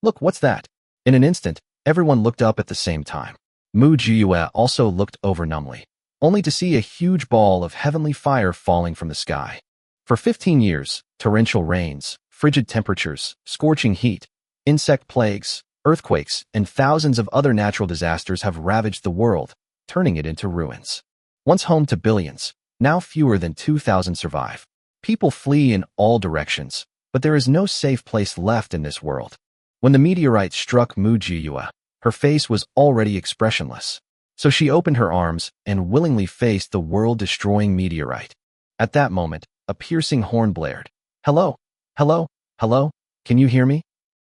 Look, what's that? In an instant, everyone looked up at the same time. Mu Jiyue also looked over numbly, only to see a huge ball of heavenly fire falling from the sky. For 15 years, torrential rains, frigid temperatures, scorching heat, insect plagues, earthquakes, and thousands of other natural disasters have ravaged the world, turning it into ruins. Once home to billions, now fewer than 2,000 survive. People flee in all directions, but there is no safe place left in this world. When the meteorite struck Mu Jiyue, her face was already expressionless. So she opened her arms and willingly faced the world-destroying meteorite. At that moment, a piercing horn blared. Hello? Hello? Hello? Can you hear me?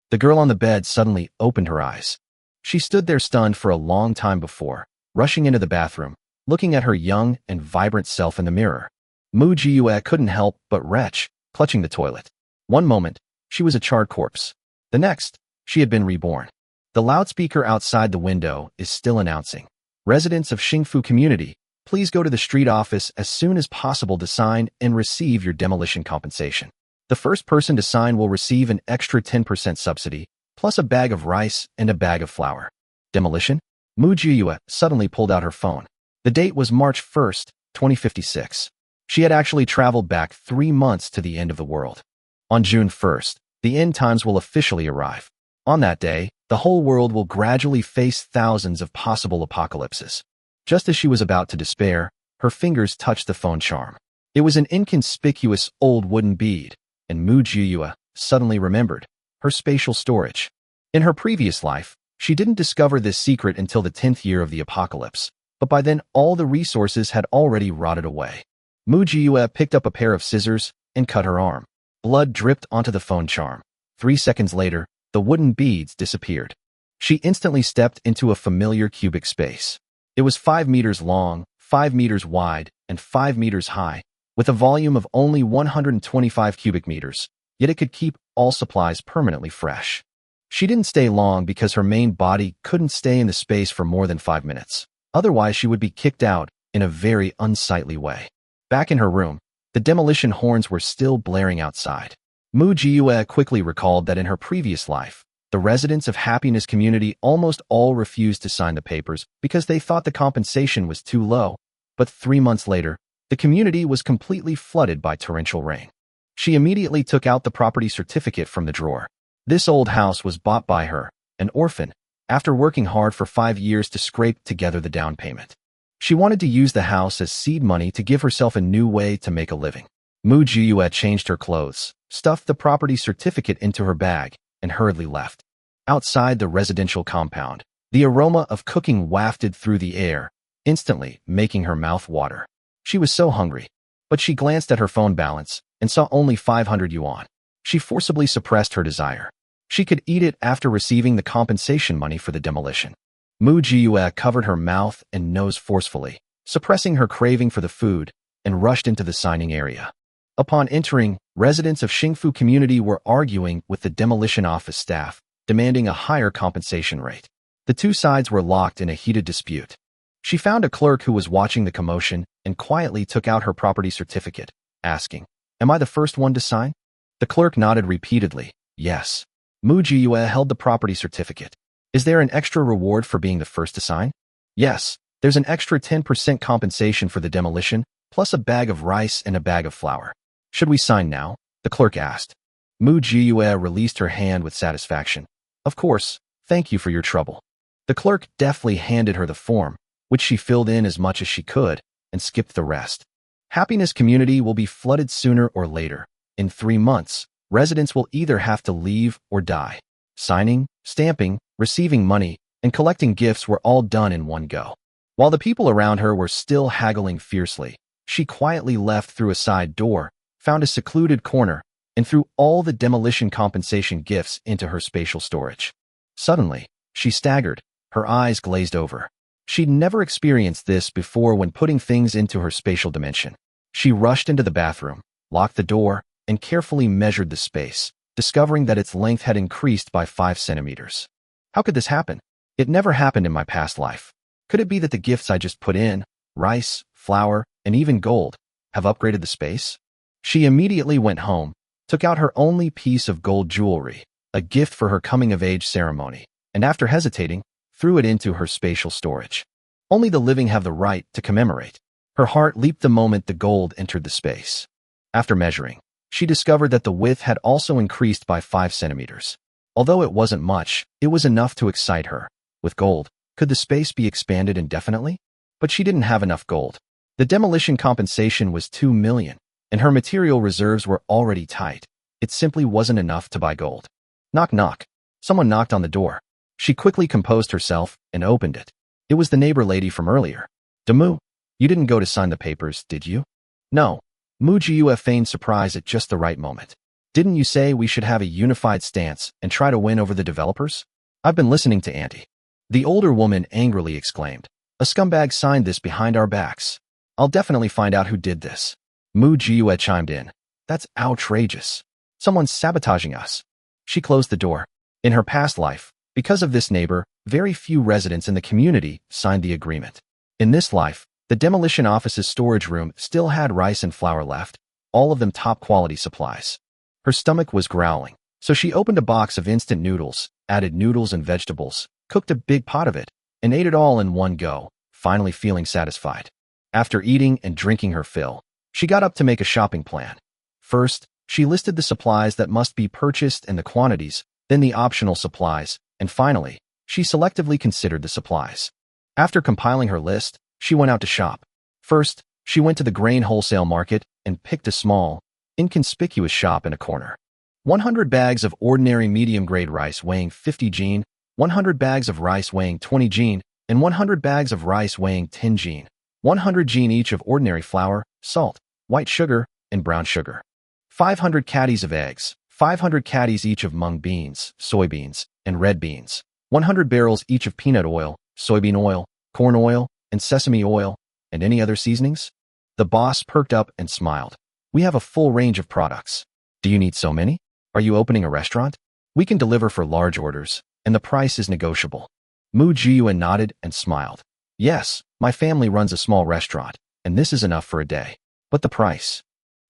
The girl on the bed suddenly opened her eyes. She stood there stunned for a long time before, rushing into the bathroom, looking at her young and vibrant self in the mirror. Mu Jiyue couldn't help but retch, clutching the toilet. One moment, she was a charred corpse. The next, she had been reborn. The loudspeaker outside the window is still announcing, "Residents of Xingfu Community, please go to the street office as soon as possible to sign and receive your demolition compensation. The first person to sign will receive an extra 10% subsidy, plus a bag of rice and a bag of flour." Demolition? Mu Jiyue suddenly pulled out her phone. The date was March 1st, 2056. She had actually traveled back 3 months to the end of the world. On June 1st, the end times will officially arrive. On that day, the whole world will gradually face thousands of possible apocalypses. Just as she was about to despair, her fingers touched the phone charm. It was an inconspicuous old wooden bead, and Mu Jiyue suddenly remembered her spatial storage. In her previous life, she didn't discover this secret until the 10th year of the apocalypse, but by then all the resources had already rotted away. Mu Jiyue picked up a pair of scissors and cut her arm. Blood dripped onto the phone charm. 3 seconds later, the wooden beads disappeared. She instantly stepped into a familiar cubic space. It was 5 meters long, 5 meters wide, and 5 meters high, with a volume of only 125 cubic meters, yet it could keep all supplies permanently fresh. She didn't stay long because her main body couldn't stay in the space for more than 5 minutes. Otherwise, she would be kicked out in a very unsightly way. Back in her room, the demolition horns were still blaring outside. Mu Jiyue quickly recalled that in her previous life, the residents of Happiness Community almost all refused to sign the papers because they thought the compensation was too low. But 3 months later, the community was completely flooded by torrential rain. She immediately took out the property certificate from the drawer. This old house was bought by her, an orphan, after working hard for 5 years to scrape together the down payment. She wanted to use the house as seed money to give herself a new way to make a living. Mu Jiyue changed her clothes, stuffed the property certificate into her bag, and hurriedly left. Outside the residential compound, the aroma of cooking wafted through the air, instantly making her mouth water. She was so hungry, but she glanced at her phone balance and saw only 500 yuan. She forcibly suppressed her desire. She could eat it after receiving the compensation money for the demolition. Mu Jiyue covered her mouth and nose forcefully, suppressing her craving for the food, and rushed into the signing area. Upon entering, residents of Xingfu Community were arguing with the demolition office staff, demanding a higher compensation rate. The two sides were locked in a heated dispute. She found a clerk who was watching the commotion and quietly took out her property certificate, asking, "Am I the first one to sign?" The clerk nodded repeatedly, "Yes." Mu Jiyue held the property certificate. "Is there an extra reward for being the first to sign?" "Yes, there's an extra 10% compensation for the demolition, plus a bag of rice and a bag of flour." "Should we sign now?" the clerk asked. Mu Jiyue released her hand with satisfaction. "Of course, thank you for your trouble." The clerk deftly handed her the form, which she filled in as much as she could, and skipped the rest. Happiness Community will be flooded sooner or later. In 3 months, residents will either have to leave or die. Signing, stamping, receiving money, and collecting gifts were all done in one go. While the people around her were still haggling fiercely, she quietly left through a side door, found a secluded corner, and threw all the demolition compensation gifts into her spatial storage. Suddenly, she staggered, her eyes glazed over. She'd never experienced this before when putting things into her spatial dimension. She rushed into the bathroom, locked the door, and carefully measured the space, discovering that its length had increased by 5 centimeters. How could this happen? It never happened in my past life. Could it be that the gifts I just put in, rice, flour, and even gold, have upgraded the space? She immediately went home, took out her only piece of gold jewelry, a gift for her coming-of-age ceremony, and after hesitating, threw it into her spatial storage. Only the living have the right to commemorate. Her heart leaped the moment the gold entered the space. After measuring, she discovered that the width had also increased by 5 centimeters. Although it wasn't much, it was enough to excite her. With gold, could the space be expanded indefinitely? But she didn't have enough gold. The demolition compensation was 2 million, and her material reserves were already tight. It simply wasn't enough to buy gold. Knock knock. Someone knocked on the door. She quickly composed herself and opened it. It was the neighbor lady from earlier. Damu, you didn't go to sign the papers, did you? No. Mu Jiu feigned surprise at just the right moment. Didn't you say we should have a unified stance and try to win over the developers? I've been listening to Auntie. The older woman angrily exclaimed. A scumbag signed this behind our backs. I'll definitely find out who did this. Mu Jiu chimed in. That's outrageous. Someone's sabotaging us. She closed the door. In her past life, because of this neighbor, very few residents in the community signed the agreement. In this life, the demolition office's storage room still had rice and flour left, all of them top-quality supplies. Her stomach was growling, so she opened a box of instant noodles, added noodles and vegetables, cooked a big pot of it, and ate it all in one go, finally feeling satisfied. After eating and drinking her fill, she got up to make a shopping plan. First, she listed the supplies that must be purchased and the quantities, then the optional supplies, and finally, she selectively considered the supplies. After compiling her list, she went out to shop. First, she went to the grain wholesale market and picked a small, inconspicuous shop in a corner. 100 bags of ordinary medium-grade rice weighing 50 jin, 100 bags of rice weighing 20 jin, and 100 bags of rice weighing 10 jin, 100 jin each of ordinary flour, salt, white sugar, and brown sugar. 500 caddies of eggs, 500 caddies each of mung beans, soybeans, and red beans, 100 barrels each of peanut oil, soybean oil, corn oil, and sesame oil, and any other seasonings? The boss perked up and smiled. We have a full range of products. Do you need so many? Are you opening a restaurant? We can deliver for large orders, and the price is negotiable. Mu Jiuyuan nodded and smiled. Yes, my family runs a small restaurant, and this is enough for a day. But the price?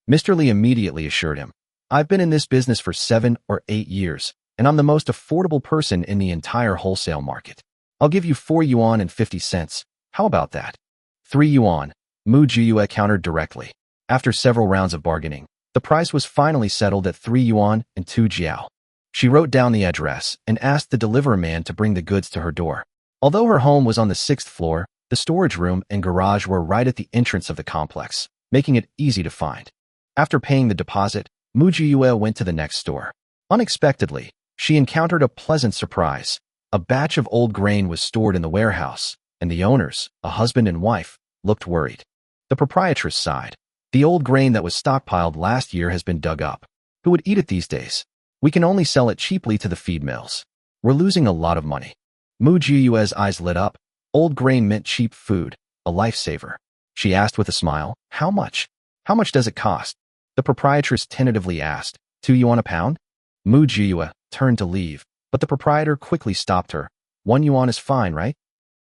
Mr. Lee immediately assured him. I've been in this business for 7 or 8 years, and I'm the most affordable person in the entire wholesale market. I'll give you 4 yuan and 50 cents. How about that? 3 yuan, Mu Jiuyue countered directly. After several rounds of bargaining, the price was finally settled at 3 yuan and 2 jiao. She wrote down the address and asked the delivery man to bring the goods to her door. Although her home was on the 6th floor, the storage room and garage were right at the entrance of the complex, making it easy to find. After paying the deposit, Mu Jiuyue went to the next store. Unexpectedly, she encountered a pleasant surprise. A batch of old grain was stored in the warehouse, and the owners, a husband and wife, looked worried. The proprietress sighed. The old grain that was stockpiled last year has been dug up. Who would eat it these days? We can only sell it cheaply to the feed mills. We're losing a lot of money. Mu Jiuyue's eyes lit up. Old grain meant cheap food, a lifesaver. She asked with a smile, how much? How much does it cost? The proprietress tentatively asked, 2 yuan a pound? Mu Jiuyue turned to leave, but the proprietor quickly stopped her. 1 yuan is fine, right?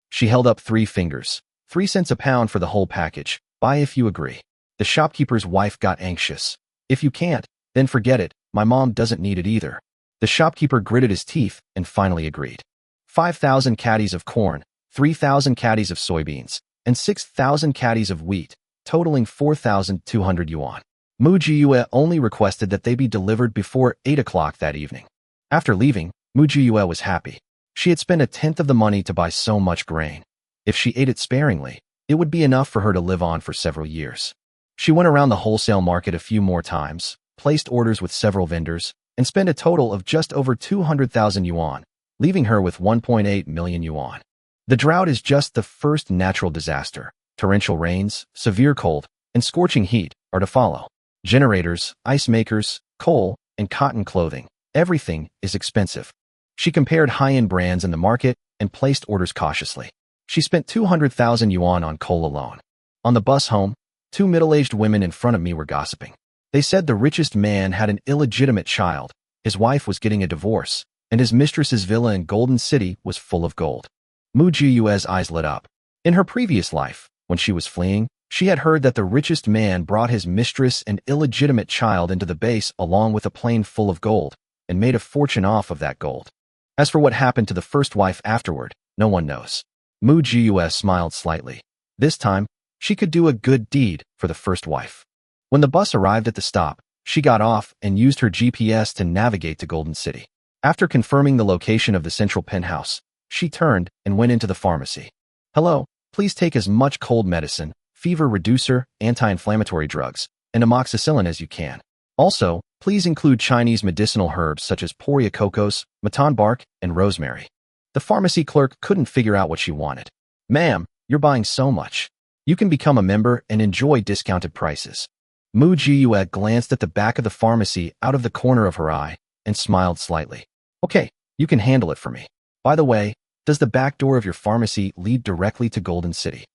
She held up 3 fingers. 3 cents a pound for the whole package. Buy if you agree. The shopkeeper's wife got anxious. If you can't, then forget it. My mom doesn't need it either. The shopkeeper gritted his teeth and finally agreed. 5,000 caddies of corn, 3,000 caddies of soybeans, and 6,000 caddies of wheat, totaling 4,200 yuan. Mu Jiuyue only requested that they be delivered before 8 o'clock that evening. After leaving, Mu Jiuyue was happy. She had spent 1/10 of the money to buy so much grain. If she ate it sparingly, it would be enough for her to live on for several years. She went around the wholesale market a few more times, placed orders with several vendors, and spent a total of just over 200,000 yuan, leaving her with 1.8 million yuan. The drought is just the first natural disaster. Torrential rains, severe cold, and scorching heat are to follow. Generators, ice makers, coal, and cotton clothing, everything is expensive. She compared high-end brands in the market and placed orders cautiously. She spent 200,000 yuan on coal alone. On the bus home, 2 middle-aged women in front of me were gossiping. They said the richest man had an illegitimate child, his wife was getting a divorce, and his mistress's villa in Golden City was full of gold. Mu Jiuyue's eyes lit up. In her previous life, when she was fleeing, she had heard that the richest man brought his mistress and illegitimate child into the base along with a plane full of gold, and made a fortune off of that gold. As for what happened to the first wife afterward, no one knows. Mu Jiue smiled slightly. This time, she could do a good deed for the first wife. When the bus arrived at the stop, she got off and used her GPS to navigate to Golden City. After confirming the location of the central penthouse, she turned and went into the pharmacy. Hello, please take as much cold medicine, fever reducer, anti-inflammatory drugs, and amoxicillin as you can. Also, please include Chinese medicinal herbs such as poria cocos, matan bark, and rosemary. The pharmacy clerk couldn't figure out what she wanted. Ma'am, you're buying so much. You can become a member and enjoy discounted prices. Mu Jiue glanced at the back of the pharmacy out of the corner of her eye and smiled slightly. Okay, you can handle it for me. By the way, does the back door of your pharmacy lead directly to Golden City?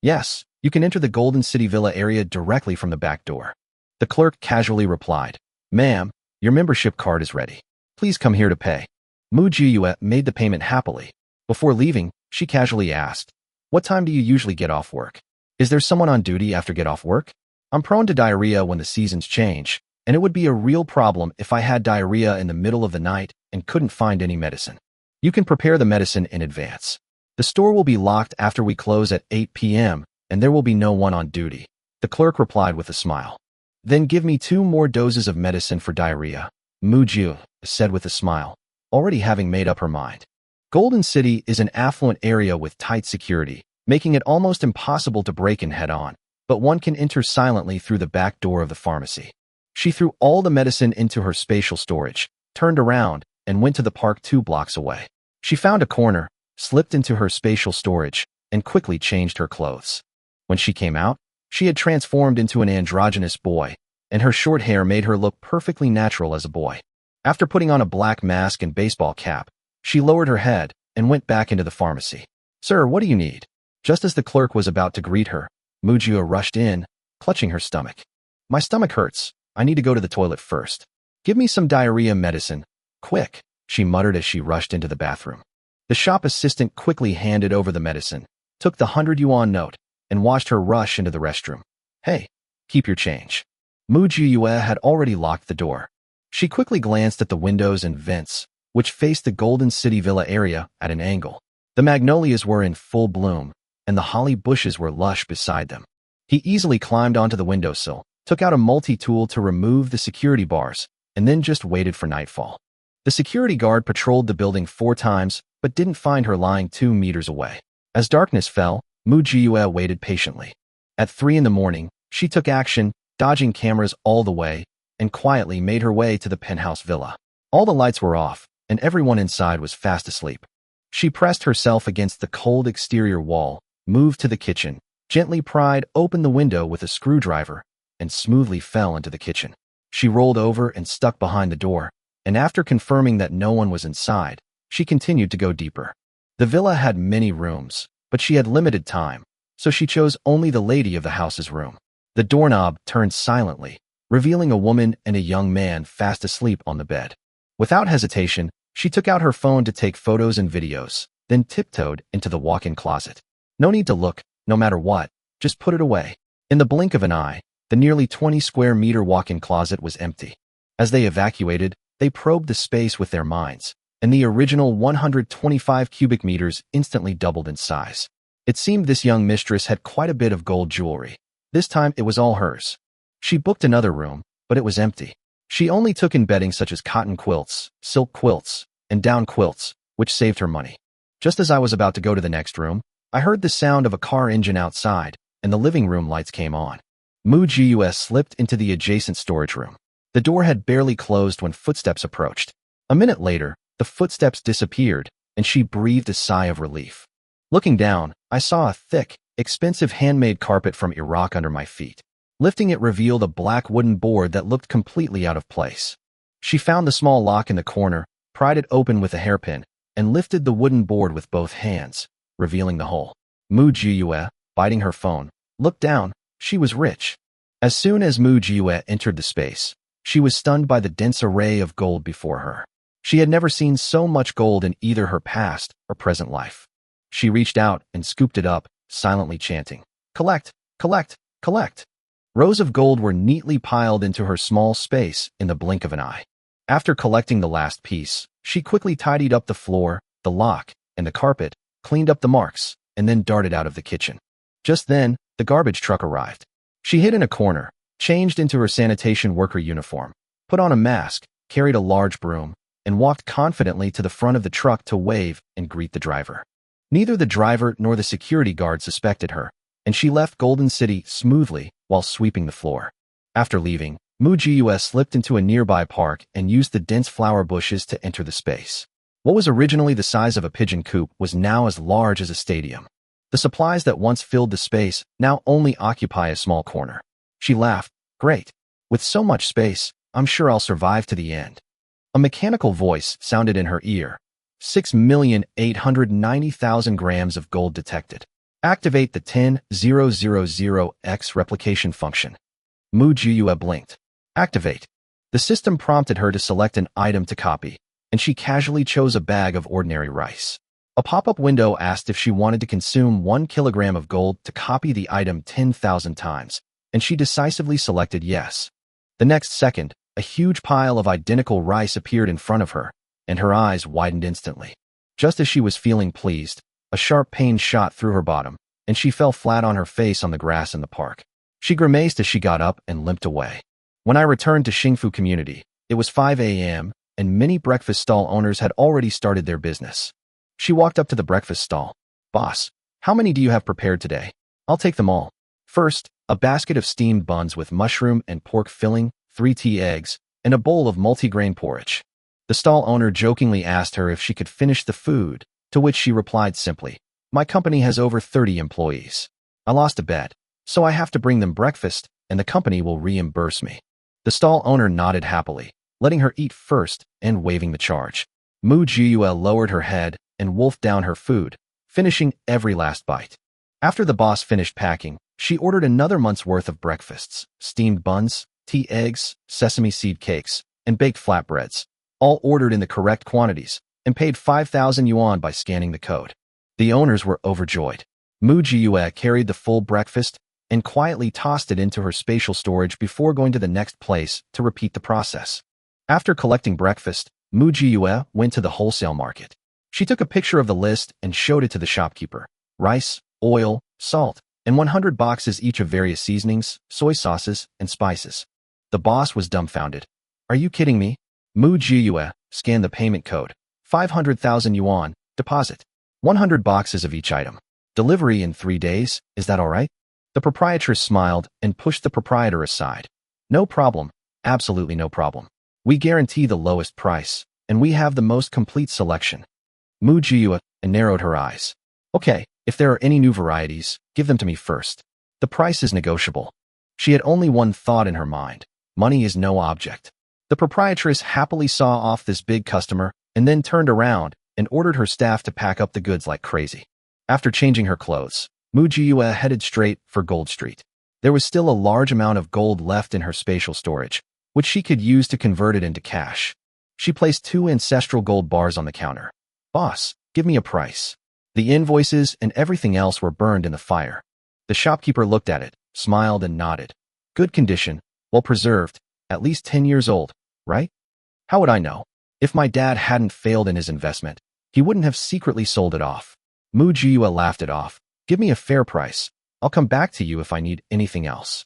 Yes, you can enter the Golden City Villa area directly from the back door. The clerk casually replied, Ma'am, your membership card is ready. Please come here to pay. Mu Jiue made the payment happily. Before leaving, she casually asked, What time do you usually get off work? Is there someone on duty after get off work? I'm prone to diarrhea when the seasons change, and it would be a real problem if I had diarrhea in the middle of the night and couldn't find any medicine. You can prepare the medicine in advance. The store will be locked after we close at 8 p.m., and there will be no one on duty. The clerk replied with a smile. Then give me 2 more doses of medicine for diarrhea, Mu Jiue said with a smile, already having made up her mind. Golden City is an affluent area with tight security, making it almost impossible to break in head-on, but one can enter silently through the back door of the pharmacy. She threw all the medicine into her spatial storage, turned around, and went to the park 2 blocks away. She found a corner, slipped into her spatial storage, and quickly changed her clothes. When she came out, she had transformed into an androgynous boy, and her short hair made her look perfectly natural as a boy. After putting on a black mask and baseball cap, she lowered her head and went back into the pharmacy. Sir, what do you need? Just as the clerk was about to greet her, Mu Jiue rushed in, clutching her stomach. My stomach hurts. I need to go to the toilet first. Give me some diarrhea medicine. Quick, she muttered as she rushed into the bathroom. The shop assistant quickly handed over the medicine, took the 100 yuan note, and watched her rush into the restroom. Hey, keep your change. Mu Jiue had already locked the door. She quickly glanced at the windows and vents, which faced the Golden City Villa area at an angle. The magnolias were in full bloom, and the holly bushes were lush beside them. He easily climbed onto the windowsill, took out a multi-tool to remove the security bars, and then just waited for nightfall. The security guard patrolled the building 4 times, but didn't find her lying 2 meters away. As darkness fell, Mu Jiue waited patiently. At 3 in the morning, she took action, dodging cameras all the way, and quietly made her way to the penthouse villa. All the lights were off, and everyone inside was fast asleep. She pressed herself against the cold exterior wall, moved to the kitchen, gently pried open the window with a screwdriver, and smoothly fell into the kitchen. She rolled over and stuck behind the door, and after confirming that no one was inside, she continued to go deeper. The villa had many rooms, but she had limited time, so she chose only the lady of the house's room. The doorknob turned silently, revealing a woman and a young man fast asleep on the bed. Without hesitation, she took out her phone to take photos and videos, then tiptoed into the walk-in closet. No need to look, no matter what, just put it away. In the blink of an eye, the nearly 20 square meter walk-in closet was empty. As they evacuated, they probed the space with their minds, and the original 125 cubic meters instantly doubled in size. It seemed this young mistress had quite a bit of gold jewelry. This time it was all hers. She booked another room, but it was empty. She only took in bedding such as cotton quilts, silk quilts, and down quilts, which saved her money. Just as I was about to go to the next room, I heard the sound of a car engine outside, and the living room lights came on. Mu Jiue slipped into the adjacent storage room. The door had barely closed when footsteps approached. A minute later, the footsteps disappeared, and she breathed a sigh of relief. Looking down, I saw a thick, expensive handmade carpet from Iraq under my feet. Lifting it revealed a black wooden board that looked completely out of place. She found the small lock in the corner, pried it open with a hairpin, and lifted the wooden board with both hands, revealing the hole. Mu Jiue, biting her phone, looked down. She was rich. As soon as Mu Jiue entered the space, she was stunned by the dense array of gold before her. She had never seen so much gold in either her past or present life. She reached out and scooped it up, silently chanting, "Collect, collect, collect." Rows of gold were neatly piled into her small space in the blink of an eye. After collecting the last piece, she quickly tidied up the floor, the lock, and the carpet, cleaned up the marks, and then darted out of the kitchen. Just then, the garbage truck arrived. She hid in a corner, changed into her sanitation worker uniform, put on a mask, carried a large broom, and walked confidently to the front of the truck to wave and greet the driver. Neither the driver nor the security guard suspected her, and she left Golden City smoothly while sweeping the floor. After leaving, Mu-Ji-Ue slipped into a nearby park and used the dense flower bushes to enter the space. What was originally the size of a pigeon coop was now as large as a stadium. The supplies that once filled the space now only occupy a small corner. She laughed. Great. With so much space, I'm sure I'll survive to the end. A mechanical voice sounded in her ear. 6,890,000 grams of gold detected. Activate the 10,000X replication function. Mu-Ji-Ue blinked. Activate. The system prompted her to select an item to copy, and she casually chose a bag of ordinary rice. A pop-up window asked if she wanted to consume 1 kilogram of gold to copy the item 10,000 times, and she decisively selected yes. The next second, a huge pile of identical rice appeared in front of her, and her eyes widened instantly. Just as she was feeling pleased, a sharp pain shot through her bottom, and she fell flat on her face on the grass in the park. She grimaced as she got up and limped away. When I returned to Xingfu Community, it was 5 a.m., and many breakfast stall owners had already started their business. She walked up to the breakfast stall. Boss, how many do you have prepared today? I'll take them all. First, a basket of steamed buns with mushroom and pork filling, 3 tea eggs, and a bowl of multigrain porridge. The stall owner jokingly asked her if she could finish the food, to which she replied simply, my company has over 30 employees. I lost a bet, so I have to bring them breakfast, and the company will reimburse me. The stall owner nodded happily, letting her eat first and waiving the charge. Mu-Ji-Ue lowered her head and wolfed down her food, finishing every last bite. After the boss finished packing, she ordered another month's worth of breakfasts, steamed buns, tea eggs, sesame seed cakes, and baked flatbreads, all ordered in the correct quantities, and paid 5,000 yuan by scanning the code. The owners were overjoyed. Mu-Ji-Ue carried the full breakfast and quietly tossed it into her spatial storage before going to the next place to repeat the process. After collecting breakfast, Mu-Ji-Ue went to the wholesale market. She took a picture of the list and showed it to the shopkeeper. Rice, oil, salt, and 100 boxes each of various seasonings, soy sauces, and spices. The boss was dumbfounded. Are you kidding me? Mu-Ji-Ue scanned the payment code. 500,000 yuan, deposit. 100 boxes of each item. Delivery in 3 days, is that all right? The proprietress smiled and pushed the proprietor aside. No problem, absolutely no problem. We guarantee the lowest price, and we have the most complete selection. Mu-Ji-Ue narrowed her eyes. Okay, if there are any new varieties, give them to me first. The price is negotiable. She had only one thought in her mind. Money is no object. The proprietress happily saw off this big customer and then turned around and ordered her staff to pack up the goods like crazy. After changing her clothes, Mu-Ji-Ue headed straight for Gold Street. There was still a large amount of gold left in her spatial storage, which she could use to convert it into cash. She placed 2 ancestral gold bars on the counter. Boss, give me a price. The invoices and everything else were burned in the fire. The shopkeeper looked at it, smiled and nodded. Good condition, well preserved, at least 10 years old, right? How would I know? If my dad hadn't failed in his investment, he wouldn't have secretly sold it off. Mu-Ji-Ue laughed it off. Give me a fair price. I'll come back to you if I need anything else.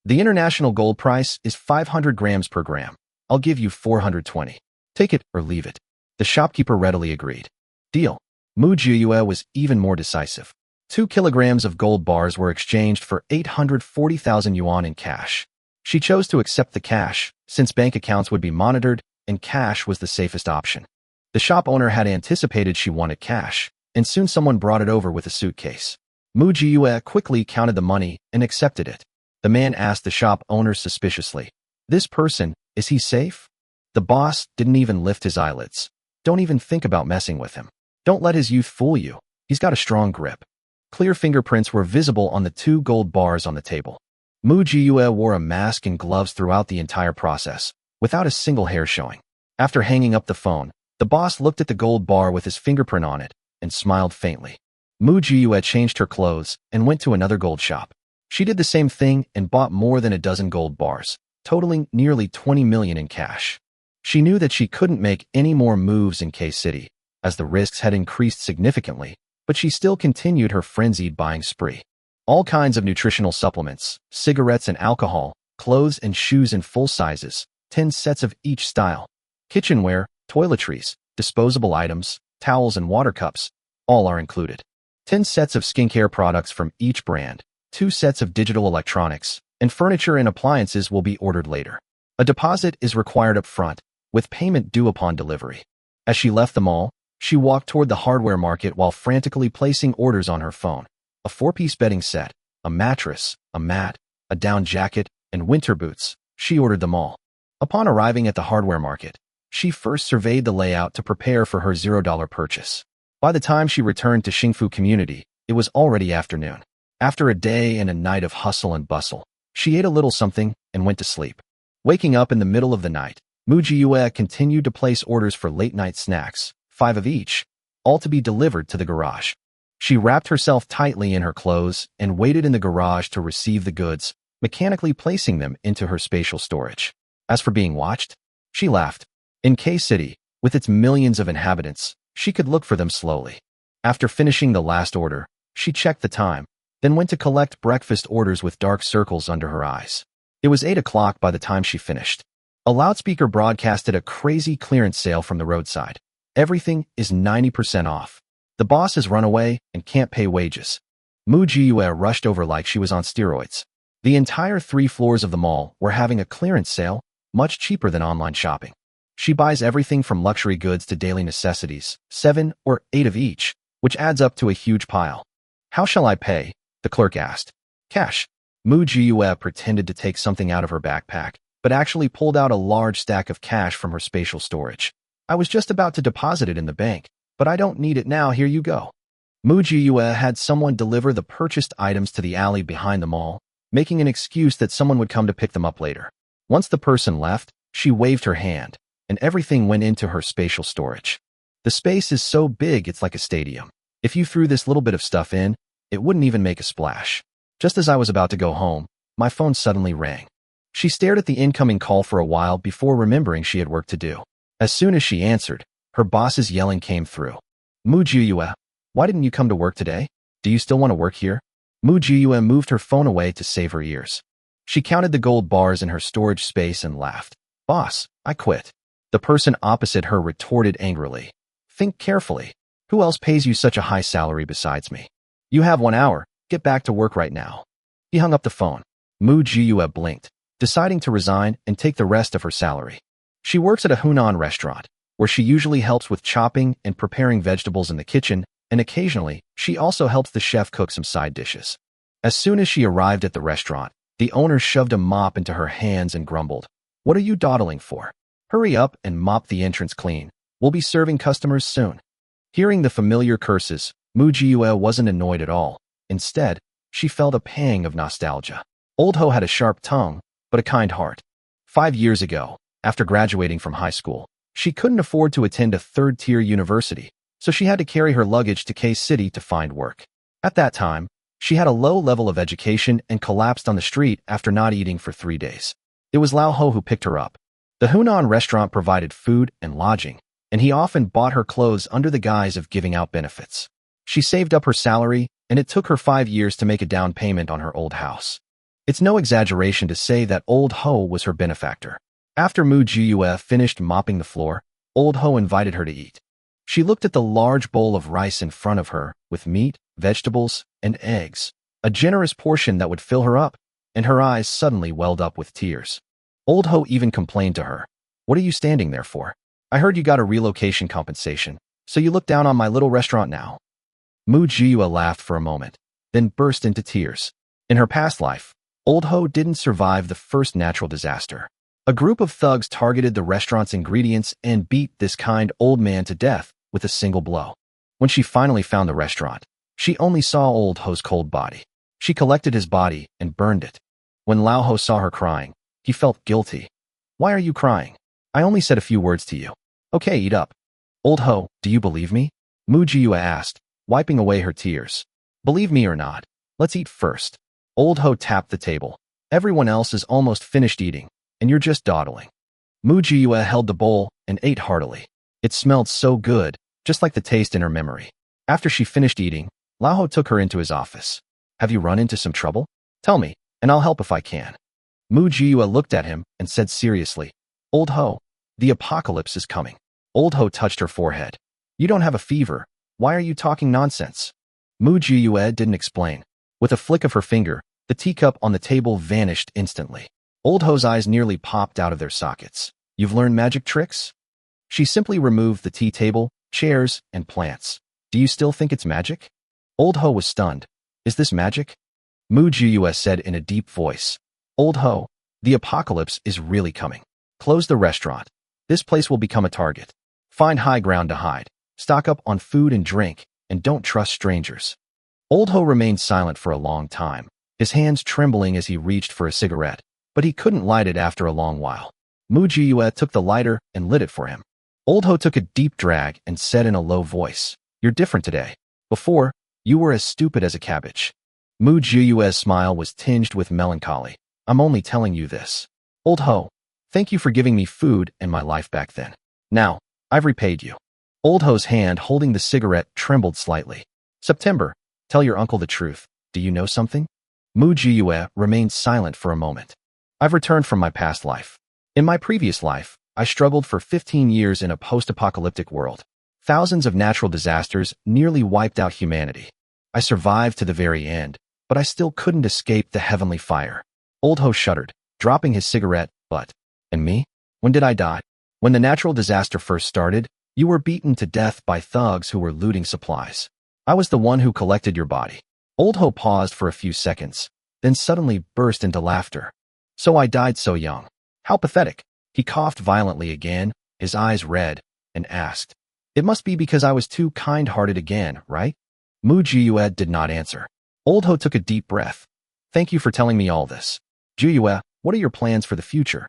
The international gold price is 500 grams per gram. I'll give you 420. Take it or leave it. The shopkeeper readily agreed. Deal. Mu-Ji-Ue was even more decisive. 2 kilograms of gold bars were exchanged for 840,000 yuan in cash. She chose to accept the cash, since bank accounts would be monitored, and cash was the safest option. The shop owner had anticipated she wanted cash, and soon someone brought it over with a suitcase. Mu-Ji-Ue quickly counted the money and accepted it. The man asked the shop owner suspiciously, "This person, is he safe?" The boss didn't even lift his eyelids. Don't even think about messing with him. Don't let his youth fool you. He's got a strong grip. Clear fingerprints were visible on the 2 gold bars on the table. Mu-Ji-Ue wore a mask and gloves throughout the entire process, without a single hair showing. After hanging up the phone, the boss looked at the gold bar with his fingerprint on it and smiled faintly. Mu-Ji-Ue changed her clothes and went to another gold shop. She did the same thing and bought more than a dozen gold bars, totaling nearly 20 million in cash. She knew that she couldn't make any more moves in K-City, as the risks had increased significantly, but she still continued her frenzied buying spree. All kinds of nutritional supplements, cigarettes and alcohol, clothes and shoes in full sizes, 10 sets of each style, kitchenware, toiletries, disposable items, towels and water cups, all are included. 10 sets of skincare products from each brand, 2 sets of digital electronics, and furniture and appliances will be ordered later. A deposit is required up front, with payment due upon delivery. As she left the mall, she walked toward the hardware market while frantically placing orders on her phone. A 4-piece bedding set, a mattress, a mat, a down jacket, and winter boots. She ordered them all. Upon arriving at the hardware market, she first surveyed the layout to prepare for her $0 purchase. By the time she returned to Xingfu Community, it was already afternoon. After a day and a night of hustle and bustle, she ate a little something and went to sleep. Waking up in the middle of the night, Mu Jiyue continued to place orders for late-night snacks, 5 of each, all to be delivered to the garage. She wrapped herself tightly in her clothes and waited in the garage to receive the goods, mechanically placing them into her spatial storage. As for being watched, she laughed. In K-City, with its millions of inhabitants, she could look for them slowly. After finishing the last order, she checked the time, then went to collect breakfast orders with dark circles under her eyes. It was 8 o'clock by the time she finished. A loudspeaker broadcasted a crazy clearance sale from the roadside. Everything is 90% off. The boss has run away and can't pay wages. Mu Jiyue rushed over like she was on steroids. The entire 3 floors of the mall were having a clearance sale, much cheaper than online shopping. She buys everything from luxury goods to daily necessities, 7 or 8 of each, which adds up to a huge pile. How shall I pay? The clerk asked. Cash. Mu Jiyue pretended to take something out of her backpack, but actually pulled out a large stack of cash from her spatial storage. I was just about to deposit it in the bank, but I don't need it now, here you go. Mu Jiyue had someone deliver the purchased items to the alley behind the mall, making an excuse that someone would come to pick them up later. Once the person left, she waved her hand, and everything went into her spatial storage. The space is so big it's like a stadium. If you threw this little bit of stuff in, it wouldn't even make a splash. Just as I was about to go home, my phone suddenly rang. She stared at the incoming call for a while before remembering she had work to do. As soon as she answered, her boss's yelling came through. Mu Jiyue, why didn't you come to work today? Do you still want to work here? Mu Jiyue moved her phone away to save her ears. She counted the gold bars in her storage space and laughed. Boss, I quit. The person opposite her retorted angrily. Think carefully. Who else pays you such a high salary besides me? You have 1 hour. Get back to work right now. He hung up the phone. Mu Jiyue blinked, deciding to resign and take the rest of her salary. She works at a Hunan restaurant, where she usually helps with chopping and preparing vegetables in the kitchen, and occasionally, she also helps the chef cook some side dishes. As soon as she arrived at the restaurant, the owner shoved a mop into her hands and grumbled, What are you dawdling for? Hurry up and mop the entrance clean. We'll be serving customers soon. Hearing the familiar curses, Mu Jiyue wasn't annoyed at all. Instead, she felt a pang of nostalgia. Old Ho had a sharp tongue, but a kind heart. 5 years ago, after graduating from high school, she couldn't afford to attend a third-tier university, so she had to carry her luggage to K-City to find work. At that time, she had a low level of education and collapsed on the street after not eating for 3 days. It was Lao Ho who picked her up. The Hunan restaurant provided food and lodging, and he often bought her clothes under the guise of giving out benefits. She saved up her salary, and it took her 5 years to make a down payment on her old house. It's no exaggeration to say that Old Ho was her benefactor. After Mu Jiyue finished mopping the floor, Old Ho invited her to eat. She looked at the large bowl of rice in front of her, with meat, vegetables, and eggs, a generous portion that would fill her up, and her eyes suddenly welled up with tears. Old Ho even complained to her, What are you standing there for? I heard you got a relocation compensation, so you look down on my little restaurant now. Mu Jiyue laughed for a moment, then burst into tears. In her past life, Old Ho didn't survive the first natural disaster. A group of thugs targeted the restaurant's ingredients and beat this kind old man to death with a single blow. When she finally found the restaurant, she only saw Old Ho's cold body. She collected his body and burned it. When Lao Ho saw her crying, he felt guilty. Why are you crying? I only said a few words to you. Okay, eat up. Old Ho, do you believe me? Mu Jiyue asked, wiping away her tears. Believe me or not, let's eat first. Old Ho tapped the table. Everyone else is almost finished eating, and you're just dawdling. Mu Jiyue held the bowl and ate heartily. It smelled so good, just like the taste in her memory. After she finished eating, Lao Ho took her into his office. Have you run into some trouble? Tell me, and I'll help if I can. Mu Jiyue looked at him and said seriously, Old Ho, the apocalypse is coming. Old Ho touched her forehead. You don't have a fever. Why are you talking nonsense? Mu Jiyue didn't explain. With a flick of her finger, the teacup on the table vanished instantly. Old Ho's eyes nearly popped out of their sockets. You've learned magic tricks? She simply removed the tea table, chairs, and plants. Do you still think it's magic? Old Ho was stunned. Is this magic? Mu Jiyue said in a deep voice. Old Ho, the apocalypse is really coming. Close the restaurant. This place will become a target. Find high ground to hide. Stock up on food and drink, and don't trust strangers. Old Ho remained silent for a long time, his hands trembling as he reached for a cigarette, but he couldn't light it after a long while. Mu Jiyue took the lighter and lit it for him. Old Ho took a deep drag and said in a low voice, You're different today. Before, you were as stupid as a cabbage. Mu Jiyue's smile was tinged with melancholy. I'm only telling you this. Old Ho, thank you for giving me food and my life back then. Now, I've repaid you. Old Ho's hand holding the cigarette trembled slightly. September, tell your uncle the truth. Do you know something? Mu Jiyue remained silent for a moment. I've returned from my past life. In my previous life, I struggled for 15 years in a post-apocalyptic world. Thousands of natural disasters nearly wiped out humanity. I survived to the very end, but I still couldn't escape the heavenly fire. Old Ho shuddered, dropping his cigarette, but, and me? When did I die? When the natural disaster first started, you were beaten to death by thugs who were looting supplies. I was the one who collected your body. Old Ho paused for a few seconds, then suddenly burst into laughter. So I died so young. How pathetic. He coughed violently again, his eyes red, and asked, It must be because I was too kind-hearted again, right? Mu Jiyue did not answer. Old Ho took a deep breath. Thank you for telling me all this. Jiyue, what are your plans for the future?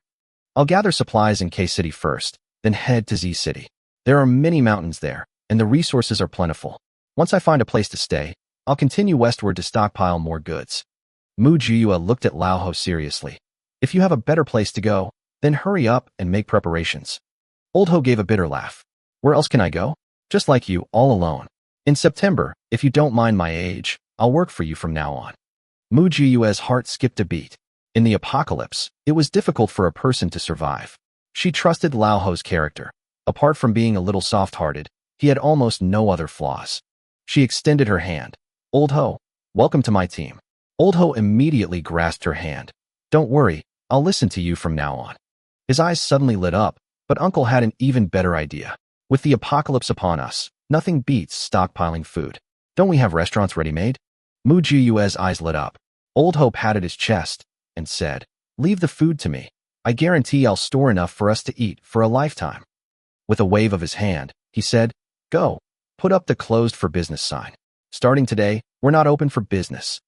I'll gather supplies in K City first, then head to Z City. There are many mountains there, and the resources are plentiful. Once I find a place to stay, I'll continue westward to stockpile more goods. Mu Jiyue looked at Lao Ho seriously. If you have a better place to go, then hurry up and make preparations. Old Ho gave a bitter laugh. Where else can I go? Just like you, all alone. In September, if you don't mind my age, I'll work for you from now on. Mu Jiyue's heart skipped a beat. In the apocalypse, it was difficult for a person to survive. She trusted Lao Ho's character. Apart from being a little soft-hearted, he had almost no other flaws. She extended her hand. Old Ho, welcome to my team. Old Ho immediately grasped her hand. Don't worry, I'll listen to you from now on. His eyes suddenly lit up, but Uncle had an even better idea. With the apocalypse upon us, nothing beats stockpiling food. Don't we have restaurants ready-made? Mu Jiyue's eyes lit up. Old Ho patted his chest and said, Leave the food to me. I guarantee I'll store enough for us to eat for a lifetime. With a wave of his hand, he said, Go, put up the closed for business sign. Starting today, we're not open for business.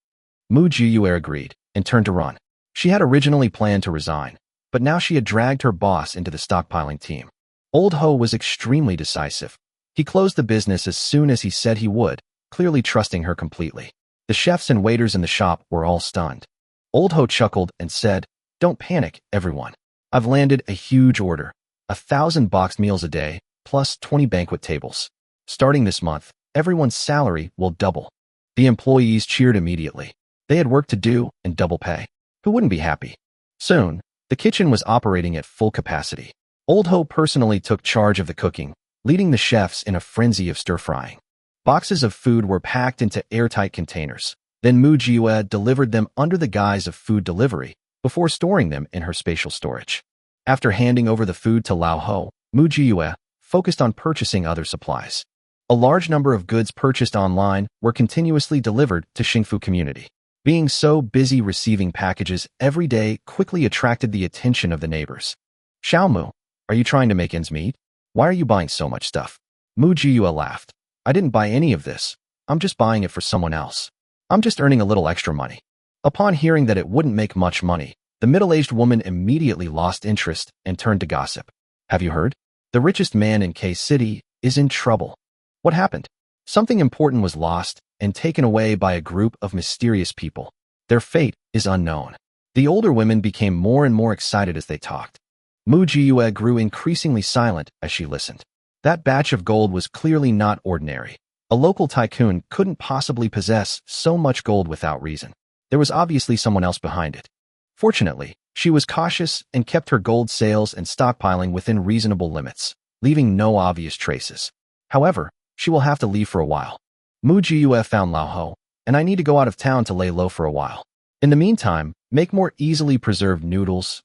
Mu Jiyue agreed and turned to run. She had originally planned to resign, but now she had dragged her boss into the stockpiling team. Old Ho was extremely decisive. He closed the business as soon as he said he would, clearly trusting her completely. The chefs and waiters in the shop were all stunned. Old Ho chuckled and said, Don't panic, everyone. I've landed a huge order. 1,000 boxed meals a day, plus 20 banquet tables. Starting this month, everyone's salary will double. The employees cheered immediately. They had work to do and double pay. Who wouldn't be happy? Soon, the kitchen was operating at full capacity. Old Ho personally took charge of the cooking, leading the chefs in a frenzy of stir-frying. Boxes of food were packed into airtight containers. Then Mu Jiyue delivered them under the guise of food delivery, before storing them in her spatial storage. After handing over the food to Lao Ho, Mu Jiyue focused on purchasing other supplies. A large number of goods purchased online were continuously delivered to Xingfu community. Being so busy receiving packages every day quickly attracted the attention of the neighbors. Xiaomu, are you trying to make ends meet? Why are you buying so much stuff? Mu Jiyue laughed. I didn't buy any of this. I'm just buying it for someone else. I'm just earning a little extra money. Upon hearing that it wouldn't make much money, the middle-aged woman immediately lost interest and turned to gossip. Have you heard? The richest man in K City is in trouble. What happened? Something important was lost and taken away by a group of mysterious people. Their fate is unknown. The older women became more and more excited as they talked. Mu Jiyue grew increasingly silent as she listened. That batch of gold was clearly not ordinary. A local tycoon couldn't possibly possess so much gold without reason. There was obviously someone else behind it. Fortunately, she was cautious and kept her gold sales and stockpiling within reasonable limits, leaving no obvious traces. However, she will have to leave for a while. Mu Jiyue found Lao Ho, and I need to go out of town to lay low for a while. In the meantime, make more easily preserved noodles,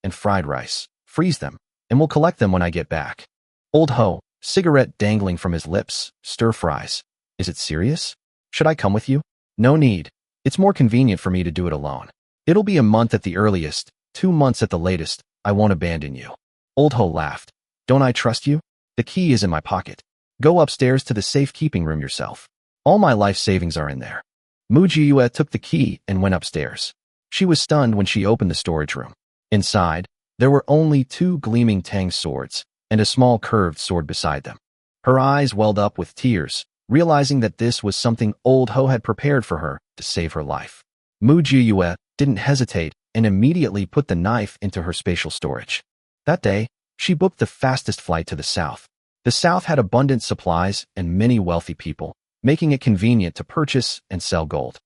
and fried rice. Freeze them, and we'll collect them when I get back. Old Ho, cigarette dangling from his lips, stir fries. Is it serious? Should I come with you? No need. It's more convenient for me to do it alone. It'll be a month at the earliest, 2 months at the latest. I won't abandon you. Old Ho laughed. Don't I trust you? The key is in my pocket. Go upstairs to the safekeeping room yourself. All my life savings are in there. Mu Jiyue took the key and went upstairs. She was stunned when she opened the storage room. Inside, there were only 2 gleaming Tang swords and a small curved sword beside them. Her eyes welled up with tears, realizing that this was something Old Ho had prepared for her to save her life. Mu Jiyue didn't hesitate and immediately put the knife into her spatial storage. That day, she booked the fastest flight to the south. The south had abundant supplies and many wealthy people, making it convenient to purchase and sell gold.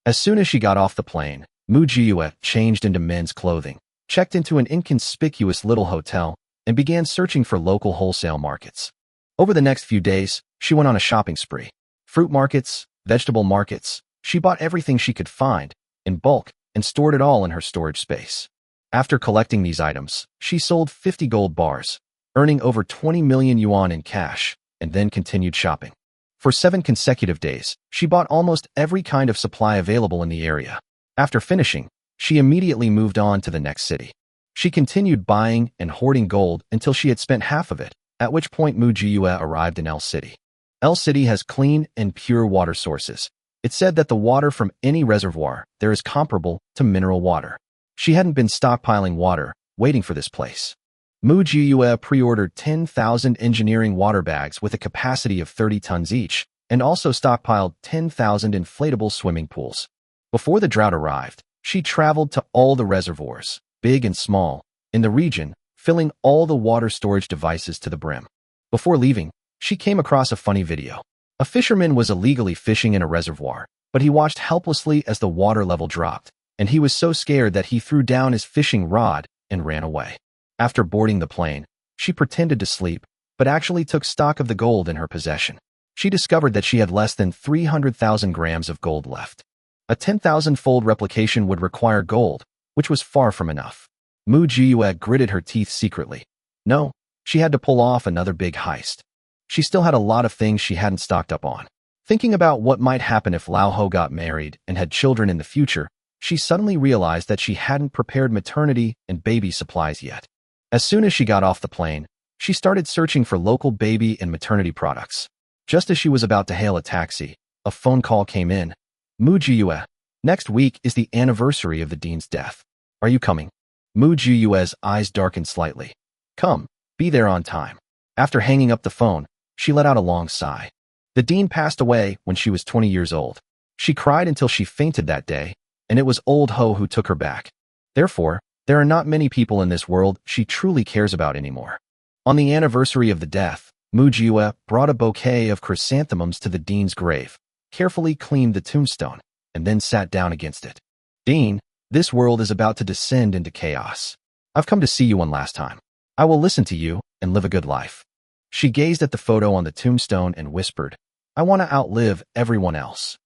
As soon as she got off the plane, Mu Jiyue changed into men's clothing, checked into an inconspicuous little hotel, and began searching for local wholesale markets. Over the next few days, she went on a shopping spree. Fruit markets, vegetable markets, she bought everything she could find, in bulk, and stored it all in her storage space. After collecting these items, she sold 50 gold bars, earning over 20 million yuan in cash, and then continued shopping. For 7 consecutive days, she bought almost every kind of supply available in the area. After finishing, she immediately moved on to the next city. She continued buying and hoarding gold until she had spent half of it, at which point Mu Jiyue arrived in L City. L City has clean and pure water sources. It's said that the water from any reservoir there is comparable to mineral water. She hadn't been stockpiling water, waiting for this place. Mu Jiyue pre-ordered 10,000 engineering water bags with a capacity of 30 tons each, and also stockpiled 10,000 inflatable swimming pools. Before the drought arrived, she traveled to all the reservoirs, big and small, in the region, filling all the water storage devices to the brim. Before leaving, she came across a funny video. A fisherman was illegally fishing in a reservoir, but he watched helplessly as the water level dropped, and he was so scared that he threw down his fishing rod and ran away. After boarding the plane, she pretended to sleep, but actually took stock of the gold in her possession. She discovered that she had less than 300,000 grams of gold left. A 10,000-fold replication would require gold, which was far from enough. Mu Jiyue gritted her teeth secretly. No, she had to pull off another big heist. She still had a lot of things she hadn't stocked up on. Thinking about what might happen if Lao Ho got married and had children in the future, she suddenly realized that she hadn't prepared maternity and baby supplies yet. As soon as she got off the plane, she started searching for local baby and maternity products. Just as she was about to hail a taxi, a phone call came in. Mu Jiyue, next week is the anniversary of the dean's death. Are you coming? Mu Jiyue's eyes darkened slightly. Come, be there on time. After hanging up the phone, she let out a long sigh. The dean passed away when she was 20 years old. She cried until she fainted that day, and it was Old Ho who took her back. Therefore, there are not many people in this world she truly cares about anymore. On the anniversary of the death, Mu Jiyue brought a bouquet of chrysanthemums to the dean's grave, carefully cleaned the tombstone, and then sat down against it. Dean, this world is about to descend into chaos. I've come to see you one last time. I will listen to you and live a good life. She gazed at the photo on the tombstone and whispered, I want to outlive everyone else.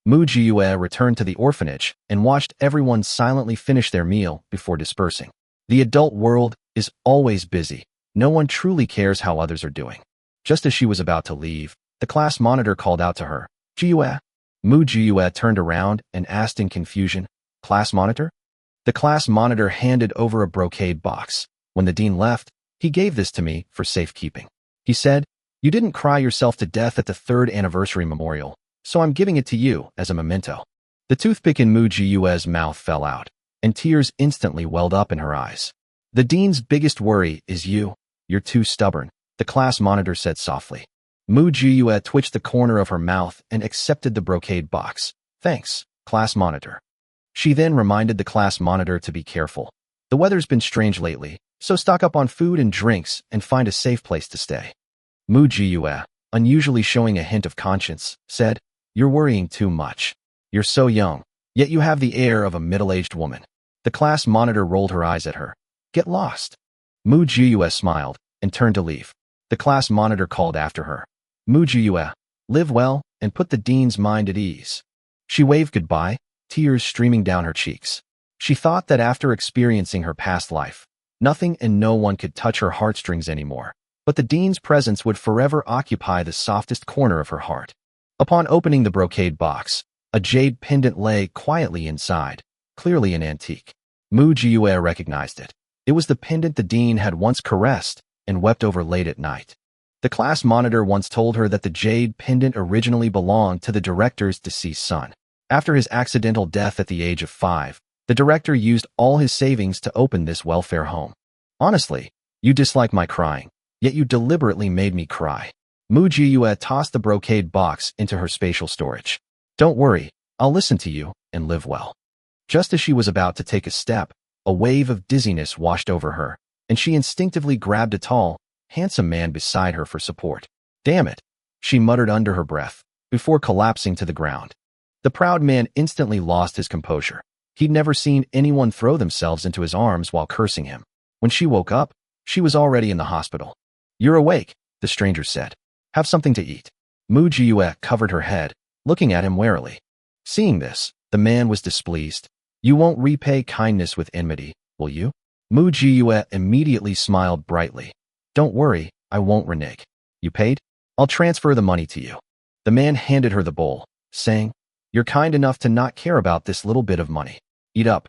Mu Jiyue returned to the orphanage and watched everyone silently finish their meal before dispersing. The adult world is always busy. No one truly cares how others are doing. Just as she was about to leave, the class monitor called out to her, Jiyue. Mu Jiyue turned around and asked in confusion, Class monitor? The class monitor handed over a brocade box. When the dean left, he gave this to me for safekeeping. He said, You didn't cry yourself to death at the 3rd anniversary memorial, so I'm giving it to you as a memento. The toothpick in Mu Jiyue's mouth fell out, and tears instantly welled up in her eyes. The dean's biggest worry is you. You're too stubborn, the class monitor said softly. Mu Jiyue twitched the corner of her mouth and accepted the brocade box. Thanks, class monitor. She then reminded the class monitor to be careful. The weather's been strange lately, so stock up on food and drinks and find a safe place to stay. Mu Jiyue, unusually showing a hint of conscience, said, "You're worrying too much. You're so young, yet you have the air of a middle-aged woman." The class monitor rolled her eyes at her. "Get lost." Mu Jiyue smiled and turned to leave. The class monitor called after her. "Mu Jiyue, live well and put the dean's mind at ease." She waved goodbye, tears streaming down her cheeks. She thought that after experiencing her past life, nothing and no one could touch her heartstrings anymore, but the dean's presence would forever occupy the softest corner of her heart. Upon opening the brocade box, a jade pendant lay quietly inside, clearly an antique. Mu Jiyue recognized it. It was the pendant the dean had once caressed and wept over late at night. The class monitor once told her that the jade pendant originally belonged to the director's deceased son. After his accidental death at the age of 5, the director used all his savings to open this welfare home. "Honestly, you dislike my crying, yet you deliberately made me cry." Mu Jiyue tossed the brocade box into her spatial storage. "Don't worry, I'll listen to you and live well." Just as she was about to take a step, a wave of dizziness washed over her, and she instinctively grabbed a tall, handsome man beside her for support. "Damn it," she muttered under her breath, before collapsing to the ground. The proud man instantly lost his composure. He'd never seen anyone throw themselves into his arms while cursing him. When she woke up, she was already in the hospital. "You're awake," the stranger said. "Have something to eat." Mu Jiyue covered her head, looking at him warily. Seeing this, the man was displeased. "You won't repay kindness with enmity, will you?" Mu Jiyue immediately smiled brightly. "Don't worry, I won't renege. You paid? I'll transfer the money to you." The man handed her the bowl, saying, "You're kind enough to not care about this little bit of money. Eat up."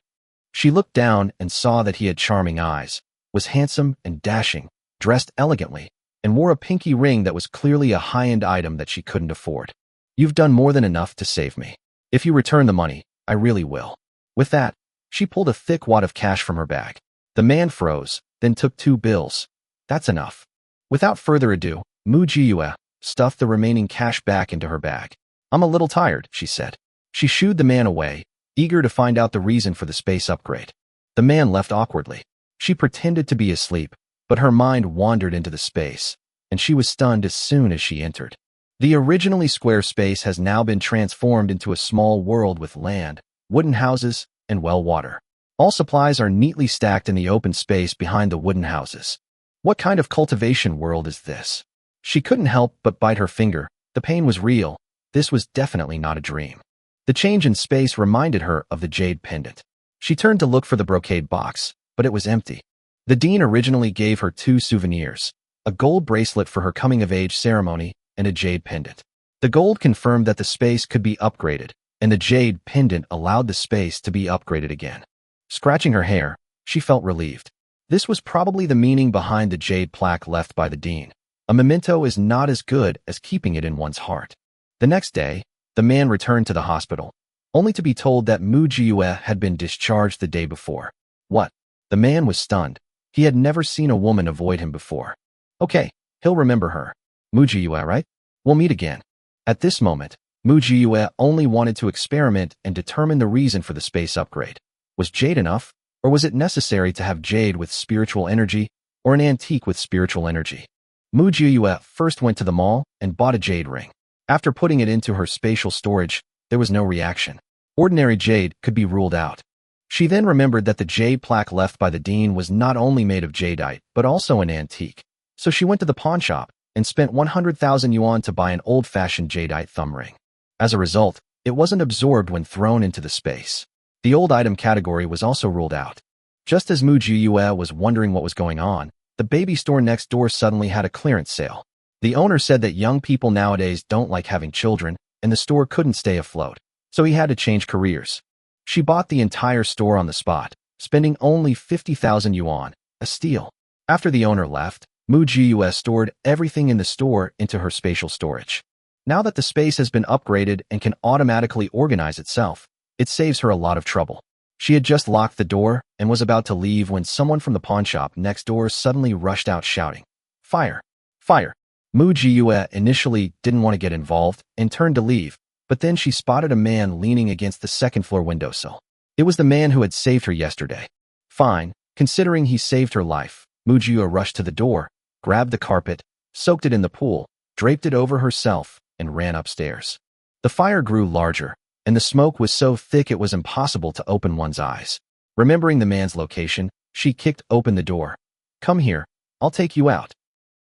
She looked down and saw that he had charming eyes, was handsome and dashing, dressed elegantly, and wore a pinky ring that was clearly a high-end item that she couldn't afford. "You've done more than enough to save me. If you return the money, I really will." With that, she pulled a thick wad of cash from her bag. The man froze, then took 2 bills. "That's enough." Without further ado, Mu Jiyue stuffed the remaining cash back into her bag. "I'm a little tired," she said. She shooed the man away, eager to find out the reason for the space upgrade. The man left awkwardly. She pretended to be asleep, but her mind wandered into the space, and she was stunned as soon as she entered. The originally square space has now been transformed into a small world with land, wooden houses, and well water. All supplies are neatly stacked in the open space behind the wooden houses. What kind of cultivation world is this? She couldn't help but bite her finger. The pain was real. This was definitely not a dream. The change in space reminded her of the jade pendant. She turned to look for the brocade box, but it was empty. The dean originally gave her 2 souvenirs, a gold bracelet for her coming-of-age ceremony and a jade pendant. The gold confirmed that the space could be upgraded, and the jade pendant allowed the space to be upgraded again. Scratching her hair, she felt relieved. This was probably the meaning behind the jade plaque left by the dean. A memento is not as good as keeping it in one's heart. The next day, the man returned to the hospital, only to be told that Mu Jiyue had been discharged the day before. What? The man was stunned. He had never seen a woman avoid him before. Okay, he'll remember her. Mu Jiyue, right? We'll meet again. At this moment, Mu Jiyue only wanted to experiment and determine the reason for the space upgrade. Was jade enough, or was it necessary to have jade with spiritual energy, or an antique with spiritual energy? Mu Jiyue first went to the mall and bought a jade ring. After putting it into her spatial storage, there was no reaction. Ordinary jade could be ruled out. She then remembered that the jade plaque left by the dean was not only made of jadeite, but also an antique. So she went to the pawn shop and spent 100,000 yuan to buy an old-fashioned jadeite thumb ring. As a result, it wasn't absorbed when thrown into the space. The old item category was also ruled out. Just as Mu Jiyue was wondering what was going on, the baby store next door suddenly had a clearance sale. The owner said that young people nowadays don't like having children, and the store couldn't stay afloat, so he had to change careers. She bought the entire store on the spot, spending only 50,000 yuan, a steal. After the owner left, Mu Jiyue stored everything in the store into her spatial storage. Now that the space has been upgraded and can automatically organize itself, it saves her a lot of trouble. She had just locked the door and was about to leave when someone from the pawn shop next door suddenly rushed out shouting, "Fire! Fire!" Mu Jiyue initially didn't want to get involved and turned to leave, but then she spotted a man leaning against the second-floor windowsill. It was the man who had saved her yesterday. "Fine, Considering he saved her life, Mu Jiyue rushed to the door, grabbed the carpet, soaked it in the pool, draped it over herself, and ran upstairs. The fire grew larger, and the smoke was so thick it was impossible to open one's eyes. Remembering the man's location, she kicked open the door. "Come here, I'll take you out."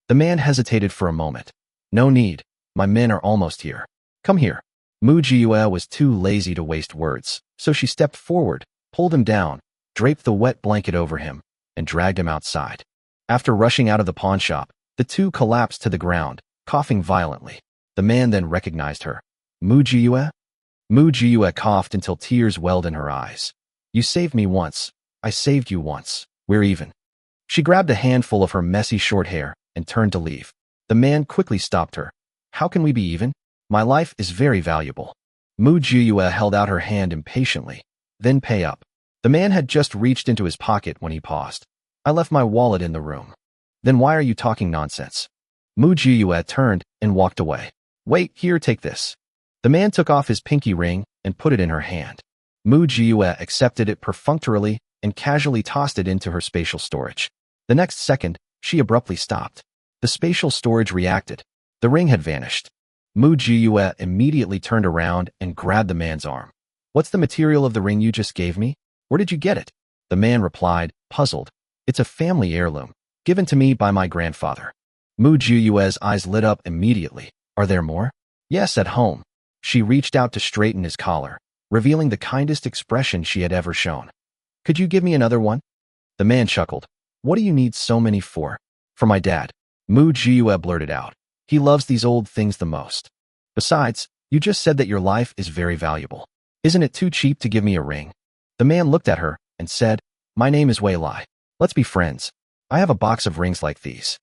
The man hesitated for a moment. "No need, my men are almost here. Come here." Mu Jiyue was too lazy to waste words, so she stepped forward, pulled him down, draped the wet blanket over him, and dragged him outside. After rushing out of the pawnshop, the two collapsed to the ground, coughing violently. The man then recognized her. "Mu Jiyue?" Mu Jiyue coughed until tears welled in her eyes. "You saved me once. I saved you once. We're even." She grabbed a handful of her messy short hair and turned to leave. The man quickly stopped her. "How can we be even? My life is very valuable." Mu Jiyue held out her hand impatiently. "Then pay up." The man had just reached into his pocket when he paused. "I left my wallet in the room." "Then why are you talking nonsense?" Mu Jiyue turned and walked away. "Wait, here, take this." The man took off his pinky ring and put it in her hand. Mu Jiyue accepted it perfunctorily and casually tossed it into her spatial storage. The next second, she abruptly stopped. The spatial storage reacted. The ring had vanished. Mu Jiyue immediately turned around and grabbed the man's arm. "What's the material of the ring you just gave me? Where did you get it?" The man replied, puzzled. "It's a family heirloom, given to me by my grandfather." Mu Jiyue's eyes lit up immediately. "Are there more?" "Yes, at home." She reached out to straighten his collar, revealing the kindest expression she had ever shown. "Could you give me another one?" The man chuckled. "What do you need so many for?" "For my dad." Mu Jiyue blurted out. "He loves these old things the most. Besides, you just said that your life is very valuable. Isn't it too cheap to give me a ring?" The man looked at her and said, "My name is Wei Lai. Let's be friends. I have a box of rings like these."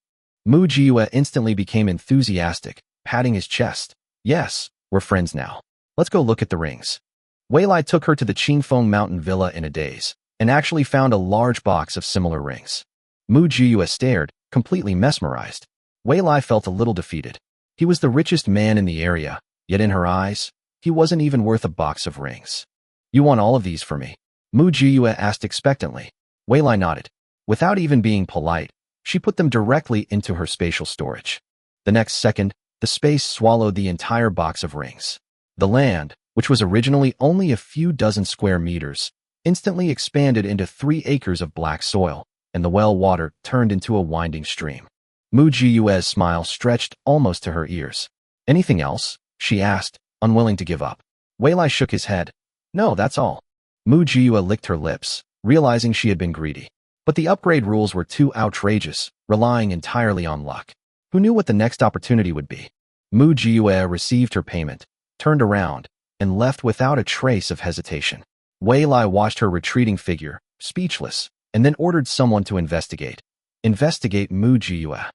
Mu Jiyue instantly became enthusiastic, patting his chest. "Yes, we're friends now. Let's go look at the rings." Wei Lai took her to the Qingfeng Mountain Villa in a daze, and actually found a large box of similar rings. Mu Jiyue stared, completely mesmerized. Wei Lai felt a little defeated. He was the richest man in the area, yet in her eyes, he wasn't even worth a box of rings. "You want all of these for me?" Mu Jiyue asked expectantly. Wei Lai nodded. Without even being polite, she put them directly into her spatial storage. The next second, the space swallowed the entire box of rings. The land, which was originally only a few dozen square meters, instantly expanded into 3 acres of black soil, and the well water turned into a winding stream. Mu Jiyue's smile stretched almost to her ears. "Anything else?" she asked, unwilling to give up. Wei Lai shook his head. "No, that's all." Mu Jiyue licked her lips, realizing she had been greedy. But the upgrade rules were too outrageous, relying entirely on luck. Who knew what the next opportunity would be? Mu Jiyue received her payment, turned around, and left without a trace of hesitation. Wei Lai watched her retreating figure, speechless, and then ordered someone to investigate. Investigate Mu Jiyue.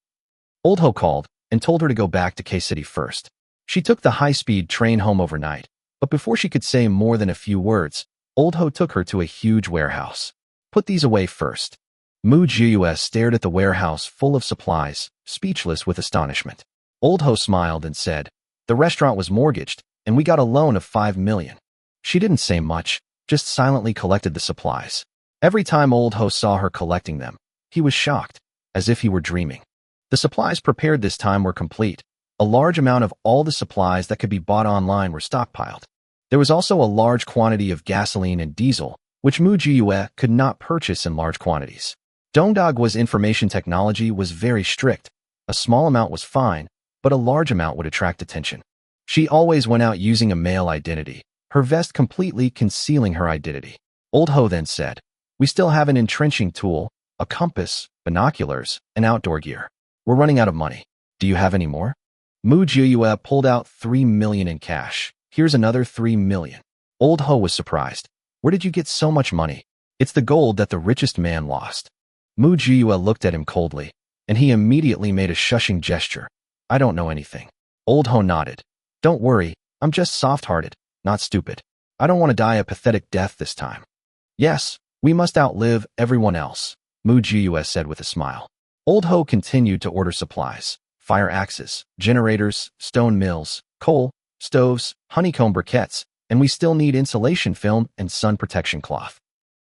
Old Ho called and told her to go back to K-City first. She took the high-speed train home overnight, but before she could say more than a few words, Old Ho took her to a huge warehouse. "Put these away first." Mu Jiyue stared at the warehouse full of supplies, speechless with astonishment. Old Ho smiled and said, "The restaurant was mortgaged, and we got a loan of 5 million. She didn't say much, just silently collected the supplies. Every time Old Ho saw her collecting them, he was shocked, as if he were dreaming. The supplies prepared this time were complete. A large amount of all the supplies that could be bought online were stockpiled. There was also a large quantity of gasoline and diesel, which Mu Jiyue could not purchase in large quantities. Dongdagwa's information technology was very strict. A small amount was fine, but a large amount would attract attention. She always went out using a male identity, her vest completely concealing her identity. Old Ho then said, "We still have an entrenching tool, a compass, binoculars, and outdoor gear. We're running out of money. Do you have any more?" Mu Jiyue pulled out 3 million in cash. "Here's another 3 million. Old Ho was surprised. "Where did you get so much money?" "It's the gold that the richest man lost." Mu Jiyue looked at him coldly, and he immediately made a shushing gesture. "I don't know anything." Old Ho nodded. "Don't worry, I'm just soft-hearted, not stupid. I don't want to die a pathetic death this time." "Yes, we must outlive everyone else," Mu Jiyue said with a smile. Old Ho continued to order supplies: fire axes, generators, stone mills, coal, stoves, honeycomb briquettes, and we still need insulation film and sun protection cloth.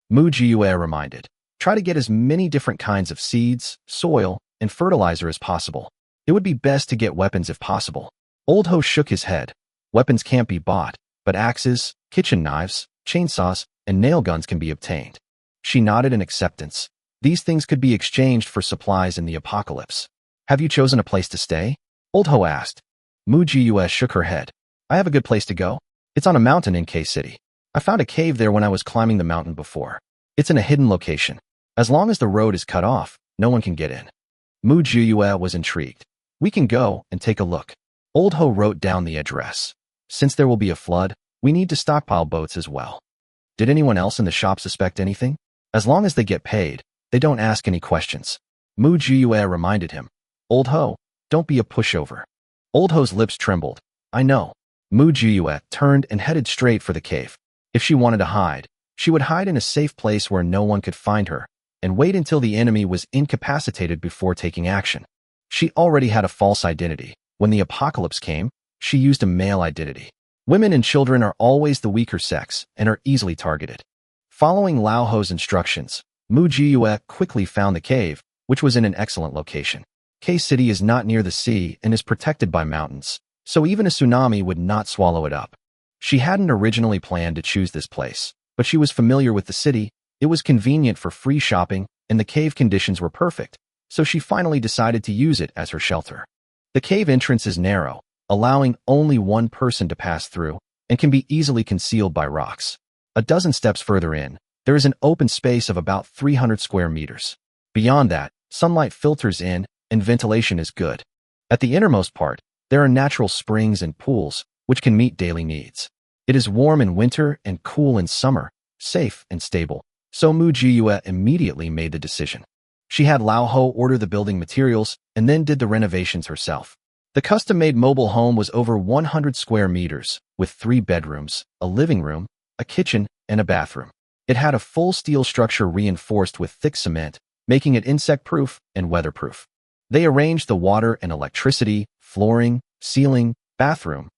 Mu Jiyue reminded. Try to get as many different kinds of seeds, soil, and fertilizer as possible. It would be best to get weapons if possible. Old Ho shook his head. Weapons can't be bought, but axes, kitchen knives, chainsaws, and nail guns can be obtained. She nodded in acceptance. These things could be exchanged for supplies in the apocalypse. Have you chosen a place to stay? Old Ho asked. Mu-Ji-Ue shook her head. I have a good place to go. It's on a mountain in K-City. I found a cave there when I was climbing the mountain before. It's in a hidden location. As long as the road is cut off, no one can get in. Mu-Ji-Ue was intrigued. We can go and take a look. Old Ho wrote down the address. Since there will be a flood, we need to stockpile boats as well. Did anyone else in the shop suspect anything? As long as they get paid, they don't ask any questions. Mu-Ji-Ue reminded him. Old Ho, don't be a pushover. Old Ho's lips trembled. I know. Mu-Ji-Ue turned and headed straight for the cave. If she wanted to hide, she would hide in a safe place where no one could find her, and wait until the enemy was incapacitated before taking action. She already had a false identity. When the apocalypse came, she used a male identity. Women and children are always the weaker sex and are easily targeted. Following Lao Ho's instructions, Mu-Ji-Ue quickly found the cave, which was in an excellent location. K-City is not near the sea and is protected by mountains, so even a tsunami would not swallow it up. She hadn't originally planned to choose this place, but she was familiar with the city, it was convenient for free shopping, and the cave conditions were perfect, so she finally decided to use it as her shelter. The cave entrance is narrow, allowing only one person to pass through, and can be easily concealed by rocks. A dozen steps further in, there is an open space of about 300 square meters. Beyond that, sunlight filters in, and ventilation is good. At the innermost part, there are natural springs and pools, which can meet daily needs. It is warm in winter and cool in summer, safe and stable, so Mu-Ji-Ue immediately made the decision. She had Lao Ho order the building materials and then did the renovations herself. The custom-made mobile home was over 100 square meters, with 3 bedrooms, a living room, a kitchen, and a bathroom. It had a full steel structure reinforced with thick cement, making it insect-proof and weatherproof. They arranged the water and electricity, flooring, ceiling, bathroom,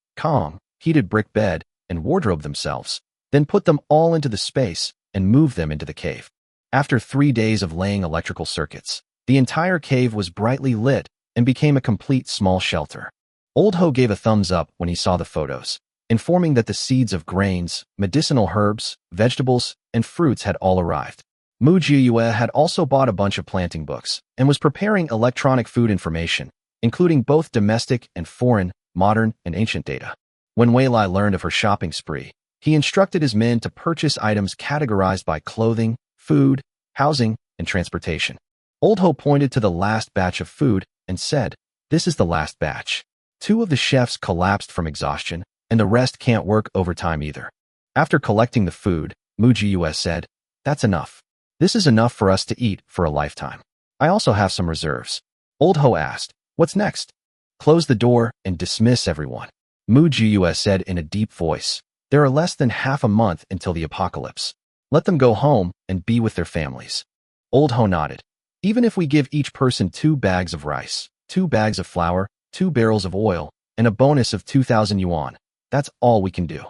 heated brick bed, and wardrobe themselves, then put them all into the space and moved them into the cave. After 3 days of laying electrical circuits, the entire cave was brightly lit and became a complete small shelter. Old Ho gave a thumbs up when he saw the photos, informing that the seeds of grains, medicinal herbs, vegetables, and fruits had all arrived. Mu-Ji-Ue had also bought a bunch of planting books and was preparing electronic food information, including both domestic and foreign, modern and ancient data. When Wei Lai learned of her shopping spree, he instructed his men to purchase items categorized by clothing, food, housing, and transportation. Old Ho pointed to the last batch of food and said, "This is the last batch." 2 of the chefs collapsed from exhaustion, and the rest can't work overtime either. After collecting the food, Mu-Ji-Ue said, "That's enough. This is enough for us to eat for a lifetime. I also have some reserves." Old Ho asked, "What's next?" "Close the door and dismiss everyone." Mu-Ji-Ue said in a deep voice, "There are less than half a month until the apocalypse. Let them go home and be with their families." Old Ho nodded. "Even if we give each person 2 bags of rice, 2 bags of flour, 2 barrels of oil, and a bonus of 2,000 yuan, that's all we can do."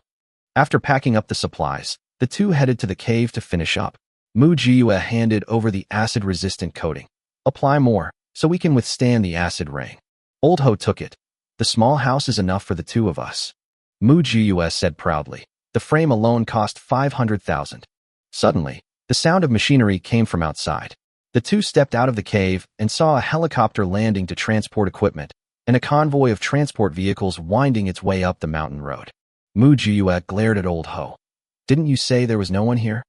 After packing up the supplies, the 2 headed to the cave to finish up. Mu-Ji-Ue handed over the acid-resistant coating. "Apply more, so we can withstand the acid rain." Old Ho took it. "The small house is enough for the 2 of us." Mu-Ji-Ue said proudly. The frame alone cost 500,000. Suddenly, the sound of machinery came from outside. The 2 stepped out of the cave and saw a helicopter landing to transport equipment, and a convoy of transport vehicles winding its way up the mountain road. Mu-Ji-Ue glared at Old Ho. "Didn't you say there was no one here?"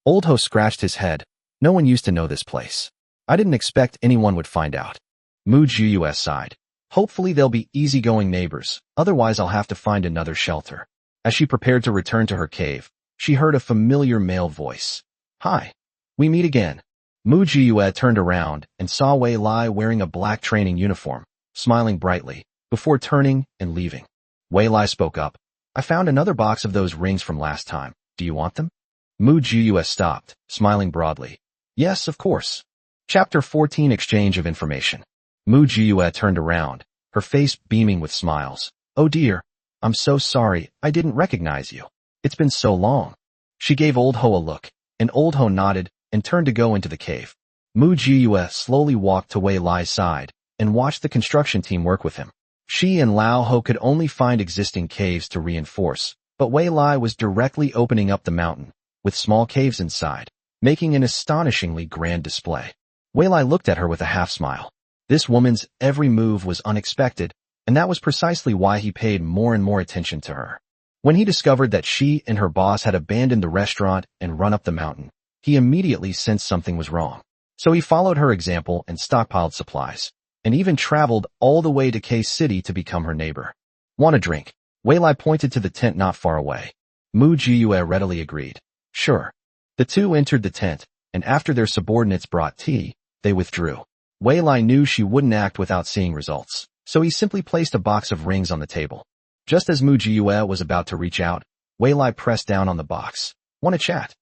Old Ho scratched his head. "No one used to know this place. I didn't expect anyone would find out." Mu-Ji-Ue sighed. "Hopefully they'll be easygoing neighbors, otherwise I'll have to find another shelter." As she prepared to return to her cave, she heard a familiar male voice. "Hi. We meet again." Mu-Ji-Ue turned around and saw Wei Lai wearing a black training uniform, smiling brightly, before turning and leaving. Wei Lai spoke up. "I found another box of those rings from last time. Do you want them?" Mu-Ji-Ue stopped, smiling broadly. "Yes, of course." Chapter 14 Exchange of Information. Mu-Ji-Ue turned around, her face beaming with smiles. "Oh dear, I'm so sorry, I didn't recognize you. It's been so long." She gave Old Ho a look, and Old Ho nodded, and turned to go into the cave. Mu Jiyue slowly walked to Wei Lai's side and watched the construction team work with him. She and Lao Ho could only find existing caves to reinforce, but Wei Lai was directly opening up the mountain, with small caves inside, making an astonishingly grand display. Wei Lai looked at her with a half-smile. This woman's every move was unexpected, and that was precisely why he paid more and more attention to her. When he discovered that she and her boss had abandoned the restaurant and run up the mountain, he immediately sensed something was wrong. So he followed her example and stockpiled supplies, and even traveled all the way to K-City to become her neighbor. Want a drink? Wei Lai pointed to the tent not far away. Mu Jiyue readily agreed. Sure. The two entered the tent, and after their subordinates brought tea, they withdrew. Wei Lai knew she wouldn't act without seeing results, so he simply placed a box of rings on the table. Just as Mu Jiyue was about to reach out, Wei Lai pressed down on the box. Want to chat?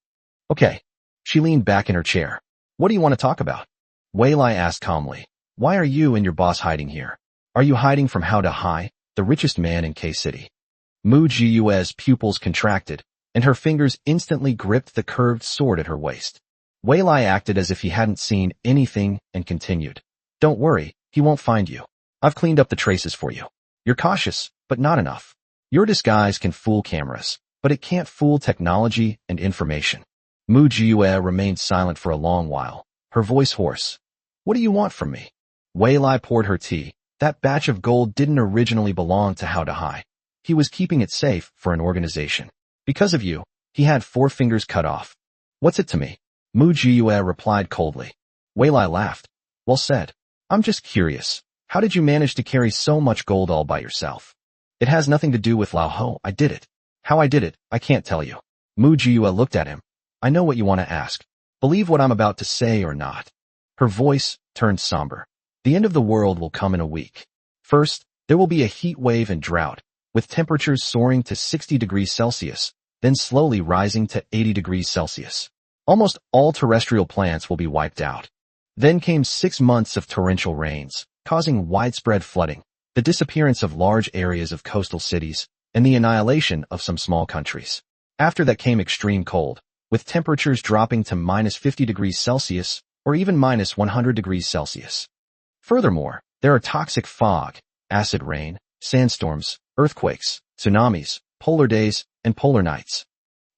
Okay. She leaned back in her chair. What do you want to talk about? Wei Lai asked calmly. Why are you and your boss hiding here? Are you hiding from Hao Dahai, the richest man in K-City? Mu Jiyue's pupils contracted, and her fingers instantly gripped the curved sword at her waist. Wei Lai acted as if he hadn't seen anything and continued. Don't worry, he won't find you. I've cleaned up the traces for you. You're cautious, but not enough. Your disguise can fool cameras, but it can't fool technology and information. Mu Jiyue remained silent for a long while, her voice hoarse. What do you want from me? Wei Lai poured her tea. That batch of gold didn't originally belong to Hao Dahai. He was keeping it safe for an organization. Because of you, he had 4 fingers cut off. What's it to me? Mu Jiyue replied coldly. Wei Lai laughed. Well said. I'm just curious. How did you manage to carry so much gold all by yourself? It has nothing to do with Lao Ho. I did it. How I did it, I can't tell you. Mu Jiyue looked at him. I know what you want to ask. Believe what I'm about to say or not. Her voice turned somber. The end of the world will come in a week. First, there will be a heat wave and drought, with temperatures soaring to 60 degrees Celsius, then slowly rising to 80 degrees Celsius. Almost all terrestrial plants will be wiped out. Then came 6 months of torrential rains, causing widespread flooding, the disappearance of large areas of coastal cities, and the annihilation of some small countries. After that came extreme cold, with temperatures dropping to minus 50 degrees Celsius or even minus 100 degrees Celsius. Furthermore, there are toxic fog, acid rain, sandstorms, earthquakes, tsunamis, polar days, and polar nights.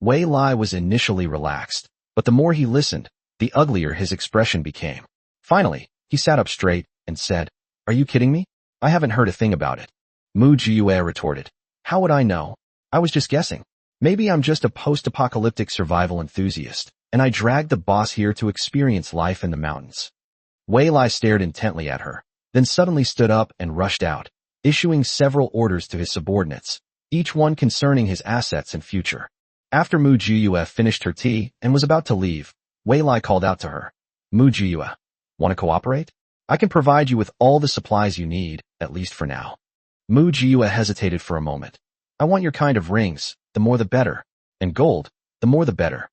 Wei Lai was initially relaxed, but the more he listened, the uglier his expression became. Finally, he sat up straight and said, Are you kidding me? I haven't heard a thing about it. Mu Jiyue retorted. How would I know? I was just guessing. Maybe I'm just a post-apocalyptic survival enthusiast, and I dragged the boss here to experience life in the mountains. Wei Lai stared intently at her, then suddenly stood up and rushed out, issuing several orders to his subordinates, each one concerning his assets and future. After Mu Jiyue finished her tea and was about to leave, Wei Lai called out to her. Mu Jiyue, want to cooperate? I can provide you with all the supplies you need, at least for now. Mu Jiyue hesitated for a moment. I want your kind of rings, the more the better, and gold, the more the better.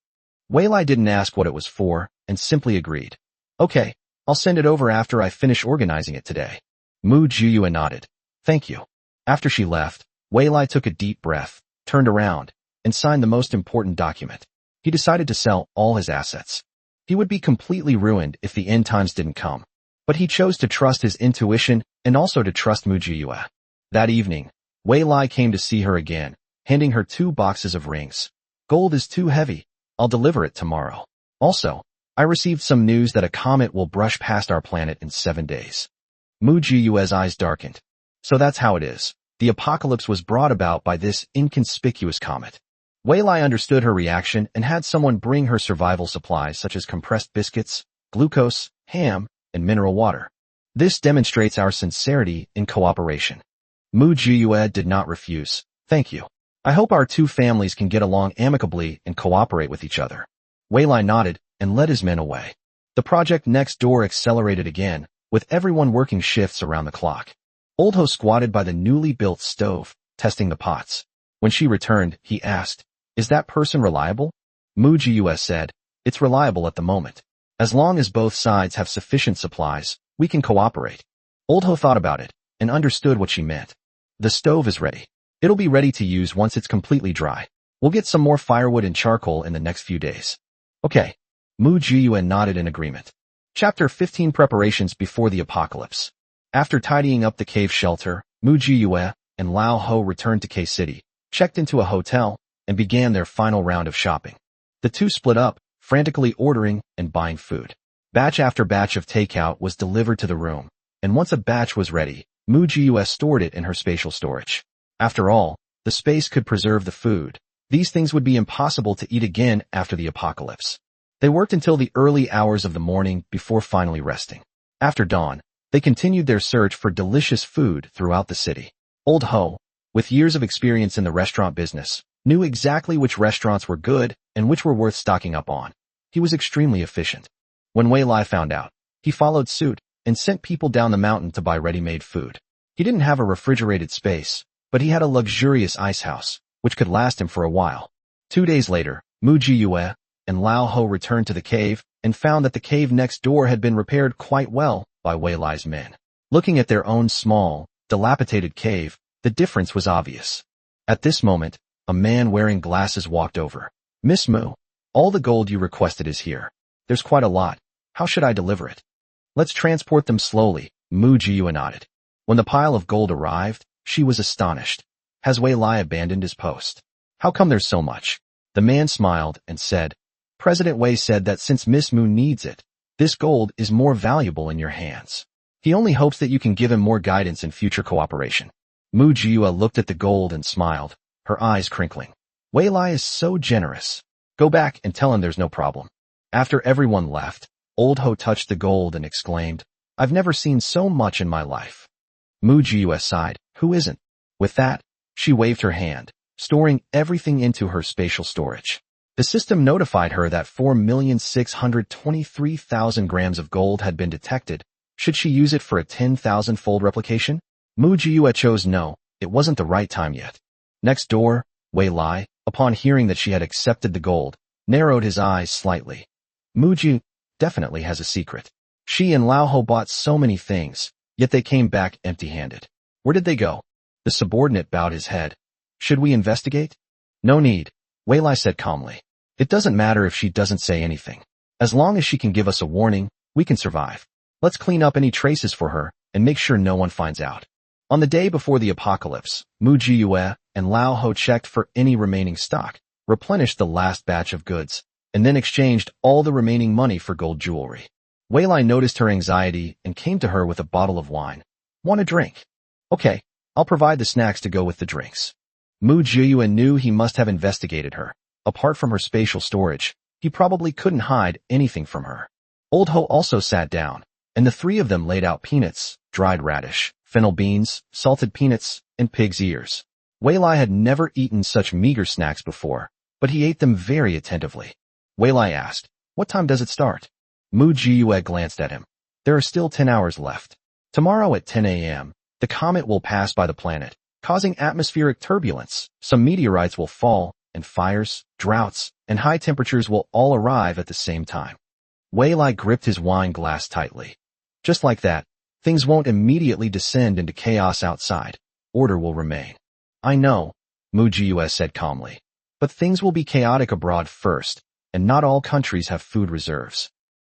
Wei Lai didn't ask what it was for, and simply agreed. Okay, I'll send it over after I finish organizing it today. Mu Jiyue nodded. Thank you. After she left, Wei Lai took a deep breath, turned around, and signed the most important document. He decided to sell all his assets. He would be completely ruined if the end times didn't come. But he chose to trust his intuition and also to trust Mu Jiyue. That evening, Wei Lai came to see her again, handing her 2 boxes of rings. Gold is too heavy. I'll deliver it tomorrow. Also, I received some news that a comet will brush past our planet in 7 days. Mu Jiyue's eyes darkened. So that's how it is. The apocalypse was brought about by this inconspicuous comet. Wei Lai understood her reaction and had someone bring her survival supplies such as compressed biscuits, glucose, ham, and mineral water. This demonstrates our sincerity in cooperation. Mu Jiyue did not refuse. Thank you. I hope our 2 families can get along amicably and cooperate with each other. Wei Lai nodded and led his men away. The project next door accelerated again, with everyone working shifts around the clock. Old Ho squatted by the newly built stove, testing the pots. When she returned, he asked, Is that person reliable? Mu Jiyue said, It's reliable at the moment. As long as both sides have sufficient supplies, we can cooperate. Old Ho thought about it and understood what she meant. The stove is ready. It'll be ready to use once it's completely dry. We'll get some more firewood and charcoal in the next few days. Okay. Mu Jiyue nodded in agreement. Chapter 15 Preparations Before the Apocalypse. After tidying up the cave shelter, Mu Jiyue and Lao Ho returned to K-City, checked into a hotel, and began their final round of shopping. The two split up, frantically ordering and buying food. Batch after batch of takeout was delivered to the room, and once a batch was ready, Mu Jiyue stored it in her spatial storage. After all, the space could preserve the food. These things would be impossible to eat again after the apocalypse. They worked until the early hours of the morning before finally resting. After dawn, they continued their search for delicious food throughout the city. Old Ho, with years of experience in the restaurant business, knew exactly which restaurants were good and which were worth stocking up on. He was extremely efficient. When Wei Lai found out, he followed suit and sent people down the mountain to buy ready-made food. He didn't have a refrigerated space, but he had a luxurious ice house, which could last him for a while. 2 days later, Mu Jiyue and Lao Ho returned to the cave and found that the cave next door had been repaired quite well by Wei Lai's men. Looking at their own small, dilapidated cave, the difference was obvious. At this moment, a man wearing glasses walked over. "Miss Mu, all the gold you requested is here. There's quite a lot. How should I deliver it?" "Let's transport them slowly," Mu Jiyue nodded. When the pile of gold arrived, she was astonished. "Has Wei Lai abandoned his post? How come there's so much?" The man smiled and said, "President Wei said that since Miss Mu needs it, this gold is more valuable in your hands. He only hopes that you can give him more guidance in future cooperation." Mu Jiyue looked at the gold and smiled, her eyes crinkling. "Wei Lai is so generous. Go back and tell him there's no problem." After everyone left, Old Ho touched the gold and exclaimed, "I've never seen so much in my life." Mu Jiyue sighed, "Who isn't?" With that, she waved her hand, storing everything into her spatial storage. The system notified her that 4,623,000 grams of gold had been detected. Should she use it for a 10,000-fold replication? Mu Jiyue chose no, it wasn't the right time yet. Next door, Wei Lai, upon hearing that she had accepted the gold, narrowed his eyes slightly. Mu Jiyue definitely has a secret. She and Lao Ho bought so many things, yet they came back empty-handed. Where did they go? The subordinate bowed his head. "Should we investigate?" "No need," Wei Lai said calmly. "It doesn't matter if she doesn't say anything. As long as she can give us a warning, we can survive. Let's clean up any traces for her and make sure no one finds out." On the day before the apocalypse, Mu Jiyue and Lao Ho checked for any remaining stock, replenished the last batch of goods, and then exchanged all the remaining money for gold jewelry. Wei Lai noticed her anxiety and came to her with a bottle of wine. "Want a drink?" "Okay, I'll provide the snacks to go with the drinks." Mu Jiyue knew he must have investigated her. Apart from her spatial storage, he probably couldn't hide anything from her. Old Ho also sat down, and the three of them laid out peanuts, dried radish, fennel beans, salted peanuts, and pig's ears. Wei Lai had never eaten such meager snacks before, but he ate them very attentively. Wei Lai asked, "What time does it start?" Mu Jiyue glanced at him. "There are still 10 hours left. Tomorrow at 10 a.m., the comet will pass by the planet, causing atmospheric turbulence. Some meteorites will fall, and fires, droughts, and high temperatures will all arrive at the same time." Wei Lai gripped his wine glass tightly. "Just like that, things won't immediately descend into chaos outside. Order will remain." "I know," Mu Jiyue said calmly. "But things will be chaotic abroad first, and not all countries have food reserves."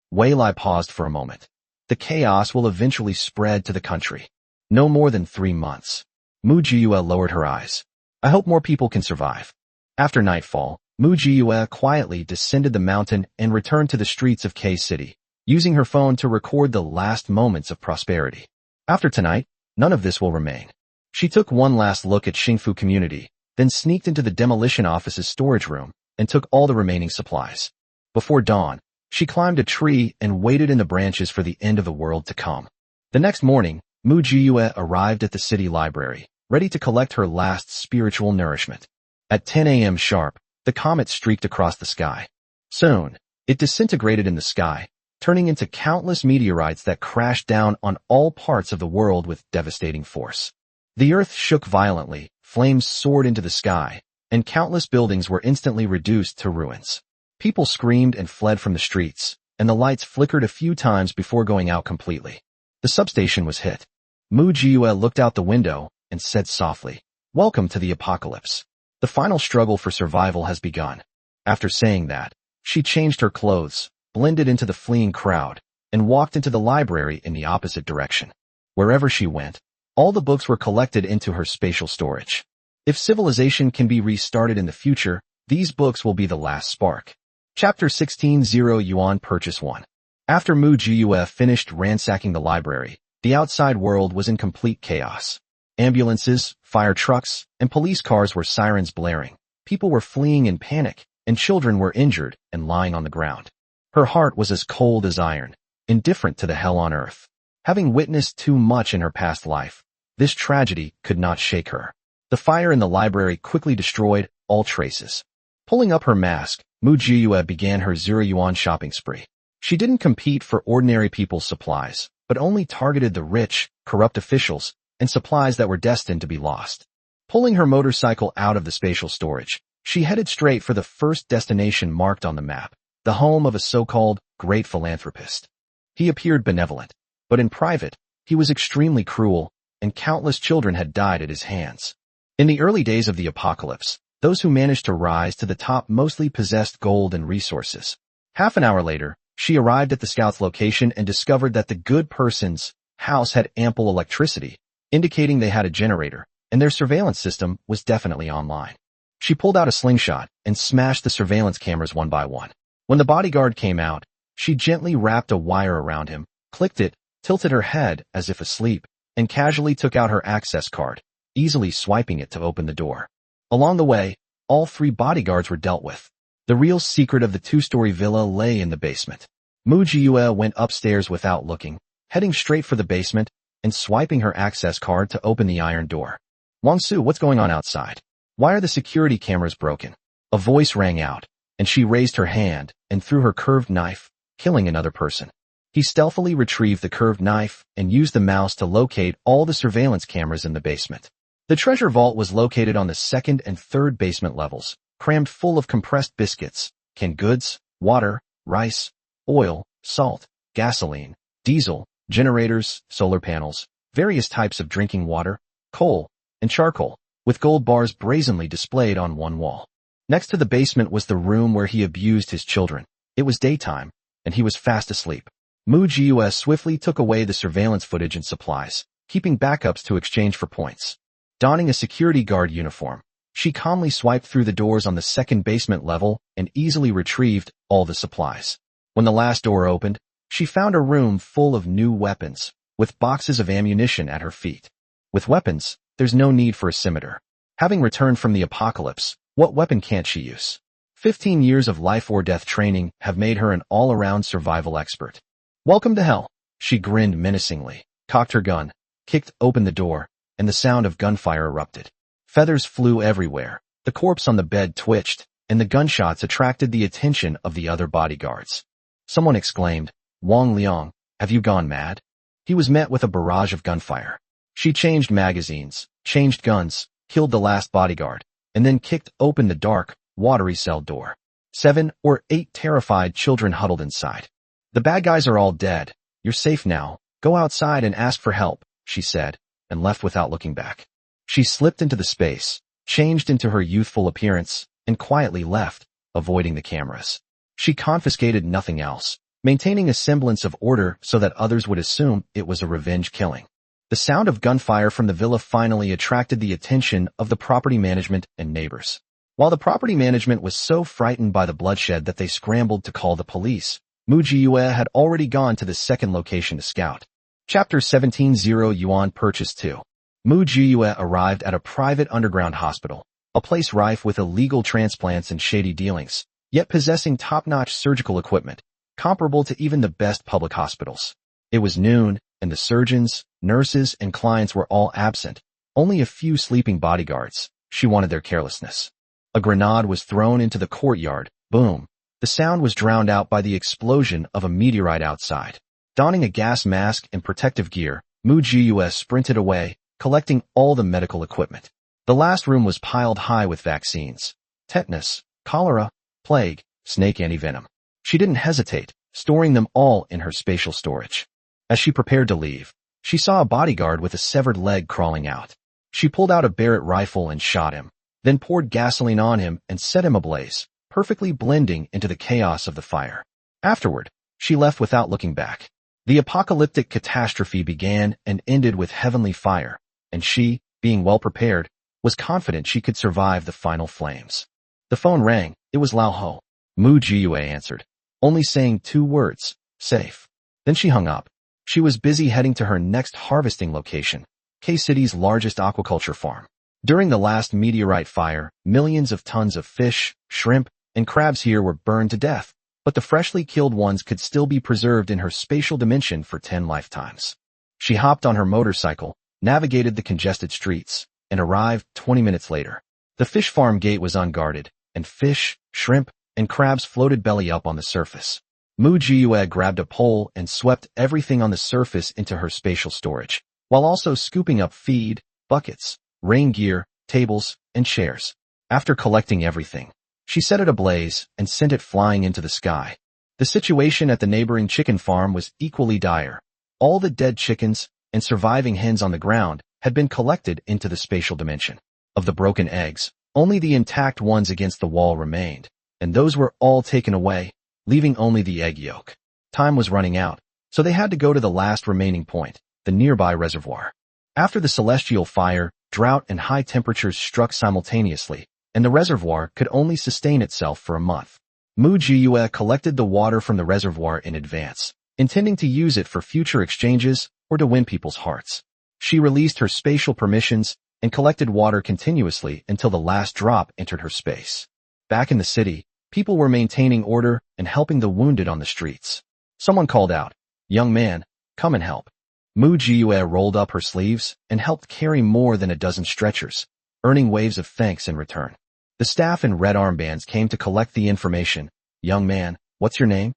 Wei Lai paused for a moment. "The chaos will eventually spread to the country. No more than 3 months." Mu Jiyue lowered her eyes. "I hope more people can survive." After nightfall, Mu Jiyue quietly descended the mountain and returned to the streets of K-City, using her phone to record the last moments of prosperity. After tonight, none of this will remain. She took one last look at Xingfu community, then sneaked into the demolition office's storage room and took all the remaining supplies. Before dawn, she climbed a tree and waited in the branches for the end of the world to come. The next morning, Mu Jiyue arrived at the city library, ready to collect her last spiritual nourishment. At 10 a.m. sharp, the comet streaked across the sky. Soon, it disintegrated in the sky, turning into countless meteorites that crashed down on all parts of the world with devastating force. The earth shook violently, flames soared into the sky, and countless buildings were instantly reduced to ruins. People screamed and fled from the streets, and the lights flickered a few times before going out completely. The substation was hit. Mu Jiyue looked out the window and said softly, "Welcome to the apocalypse. The final struggle for survival has begun." After saying that, she changed her clothes, blended into the fleeing crowd, and walked into the library in the opposite direction. Wherever she went, all the books were collected into her spatial storage. If civilization can be restarted in the future, these books will be the last spark. Chapter 16 Zero Yuan Purchase 1. After Mu Jiyue finished ransacking the library, the outside world was in complete chaos. Ambulances, fire trucks, and police cars were sirens blaring. People were fleeing in panic, and children were injured and lying on the ground. Her heart was as cold as iron, indifferent to the hell on earth. Having witnessed too much in her past life, this tragedy could not shake her. The fire in the library quickly destroyed all traces. Pulling up her mask, Mu Jiyue began her 0 yuan shopping spree. She didn't compete for ordinary people's supplies, but only targeted the rich, corrupt officials, and supplies that were destined to be lost. Pulling her motorcycle out of the spatial storage, she headed straight for the first destination marked on the map, the home of a so-called great philanthropist. He appeared benevolent, but in private, he was extremely cruel, and countless children had died at his hands. In the early days of the apocalypse, those who managed to rise to the top mostly possessed gold and resources. Half an hour later, she arrived at the scout's location and discovered that the good person's house had ample electricity, indicating they had a generator, and their surveillance system was definitely online. She pulled out a slingshot and smashed the surveillance cameras one by one. When the bodyguard came out, she gently wrapped a wire around him, clicked it, tilted her head as if asleep, and casually took out her access card, easily swiping it to open the door. Along the way, all 3 bodyguards were dealt with. The real secret of the 2-story villa lay in the basement. Mu Jiyue went upstairs without looking, heading straight for the basement and swiping her access card to open the iron door. "Wangsu, what's going on outside? Why are the security cameras broken?" A voice rang out, and she raised her hand and threw her curved knife, killing another person. He stealthily retrieved the curved knife and used the mouse to locate all the surveillance cameras in the basement. The treasure vault was located on the 2nd and 3rd basement levels, crammed full of compressed biscuits, canned goods, water, rice, oil, salt, gasoline, diesel, generators, solar panels, various types of drinking water, coal, and charcoal, with gold bars brazenly displayed on one wall. Next to the basement was the room where he abused his children. It was daytime, and he was fast asleep. Mu Jiyue swiftly took away the surveillance footage and supplies, keeping backups to exchange for points. Donning a security guard uniform, she calmly swiped through the doors on the 2nd basement level and easily retrieved all the supplies. When the last door opened, she found a room full of new weapons, with boxes of ammunition at her feet. With weapons, there's no need for a scimitar. Having returned from the apocalypse, what weapon can't she use? 15 years of life or death training have made her an all-around survival expert. "Welcome to hell," she grinned menacingly, cocked her gun, kicked open the door, and the sound of gunfire erupted. Feathers flew everywhere, the corpse on the bed twitched, and the gunshots attracted the attention of the other bodyguards. Someone exclaimed, "Wang Liang, have you gone mad?" He was met with a barrage of gunfire. She changed magazines, changed guns, killed the last bodyguard, and then kicked open the dark, watery cell door. 7 or 8 terrified children huddled inside. "The bad guys are all dead. You're safe now. Go outside and ask for help," she said, and left without looking back. She slipped into the space, changed into her youthful appearance, and quietly left, avoiding the cameras. She confiscated nothing else, maintaining a semblance of order so that others would assume it was a revenge killing. The sound of gunfire from the villa finally attracted the attention of the property management and neighbors. While the property management was so frightened by the bloodshed that they scrambled to call the police, Mu Jiyue had already gone to the 2nd location to scout. Chapter 17 0 Yuan Purchase 2. Mu Jiyue arrived at a private underground hospital, a place rife with illegal transplants and shady dealings, yet possessing top-notch surgical equipment, comparable to even the best public hospitals. It was noon, and the surgeons, nurses, and clients were all absent, only a few sleeping bodyguards. She wanted their carelessness. A grenade was thrown into the courtyard. Boom. The sound was drowned out by the explosion of a meteorite outside. Donning a gas mask and protective gear, Mu Jiyue sprinted away, collecting all the medical equipment. The last room was piled high with vaccines: tetanus, cholera, plague, snake antivenom. She didn't hesitate, storing them all in her spatial storage. As she prepared to leave, she saw a bodyguard with a severed leg crawling out. She pulled out a Barrett rifle and shot him, then poured gasoline on him and set him ablaze, perfectly blending into the chaos of the fire. Afterward, she left without looking back. The apocalyptic catastrophe began and ended with heavenly fire, and she, being well prepared, was confident she could survive the final flames. The phone rang. It was Lao Ho. Mu Jiyue answered, only saying 2 words, safe. Then she hung up. She was busy heading to her next harvesting location, K-City's largest aquaculture farm. During the last meteorite fire, millions of tons of fish, shrimp, and crabs here were burned to death, but the freshly killed ones could still be preserved in her spatial dimension for 10 lifetimes. She hopped on her motorcycle, navigated the congested streets, and arrived 20 minutes later. The fish farm gate was unguarded, and fish, shrimp, and crabs floated belly up on the surface. Mu Jiyue grabbed a pole and swept everything on the surface into her spatial storage, while also scooping up feed, buckets, rain gear, tables, and chairs. After collecting everything, she set it ablaze and sent it flying into the sky. The situation at the neighboring chicken farm was equally dire. All the dead chickens and surviving hens on the ground had been collected into the spatial dimension. Of the broken eggs, only the intact ones against the wall remained, and those were all taken away, leaving only the egg yolk. Time was running out, so they had to go to the last remaining point, the nearby reservoir. After the celestial fire, drought and high temperatures struck simultaneously, and the reservoir could only sustain itself for a month. Mu Jiyue collected the water from the reservoir in advance, intending to use it for future exchanges or to win people's hearts. She released her spatial permissions and collected water continuously until the last drop entered her space. Back in the city, people were maintaining order and helping the wounded on the streets. Someone called out, "Young man, come and help." Mu Jiyue rolled up her sleeves and helped carry more than a dozen stretchers, earning waves of thanks in return. The staff in red armbands came to collect the information. "Young man, what's your name?"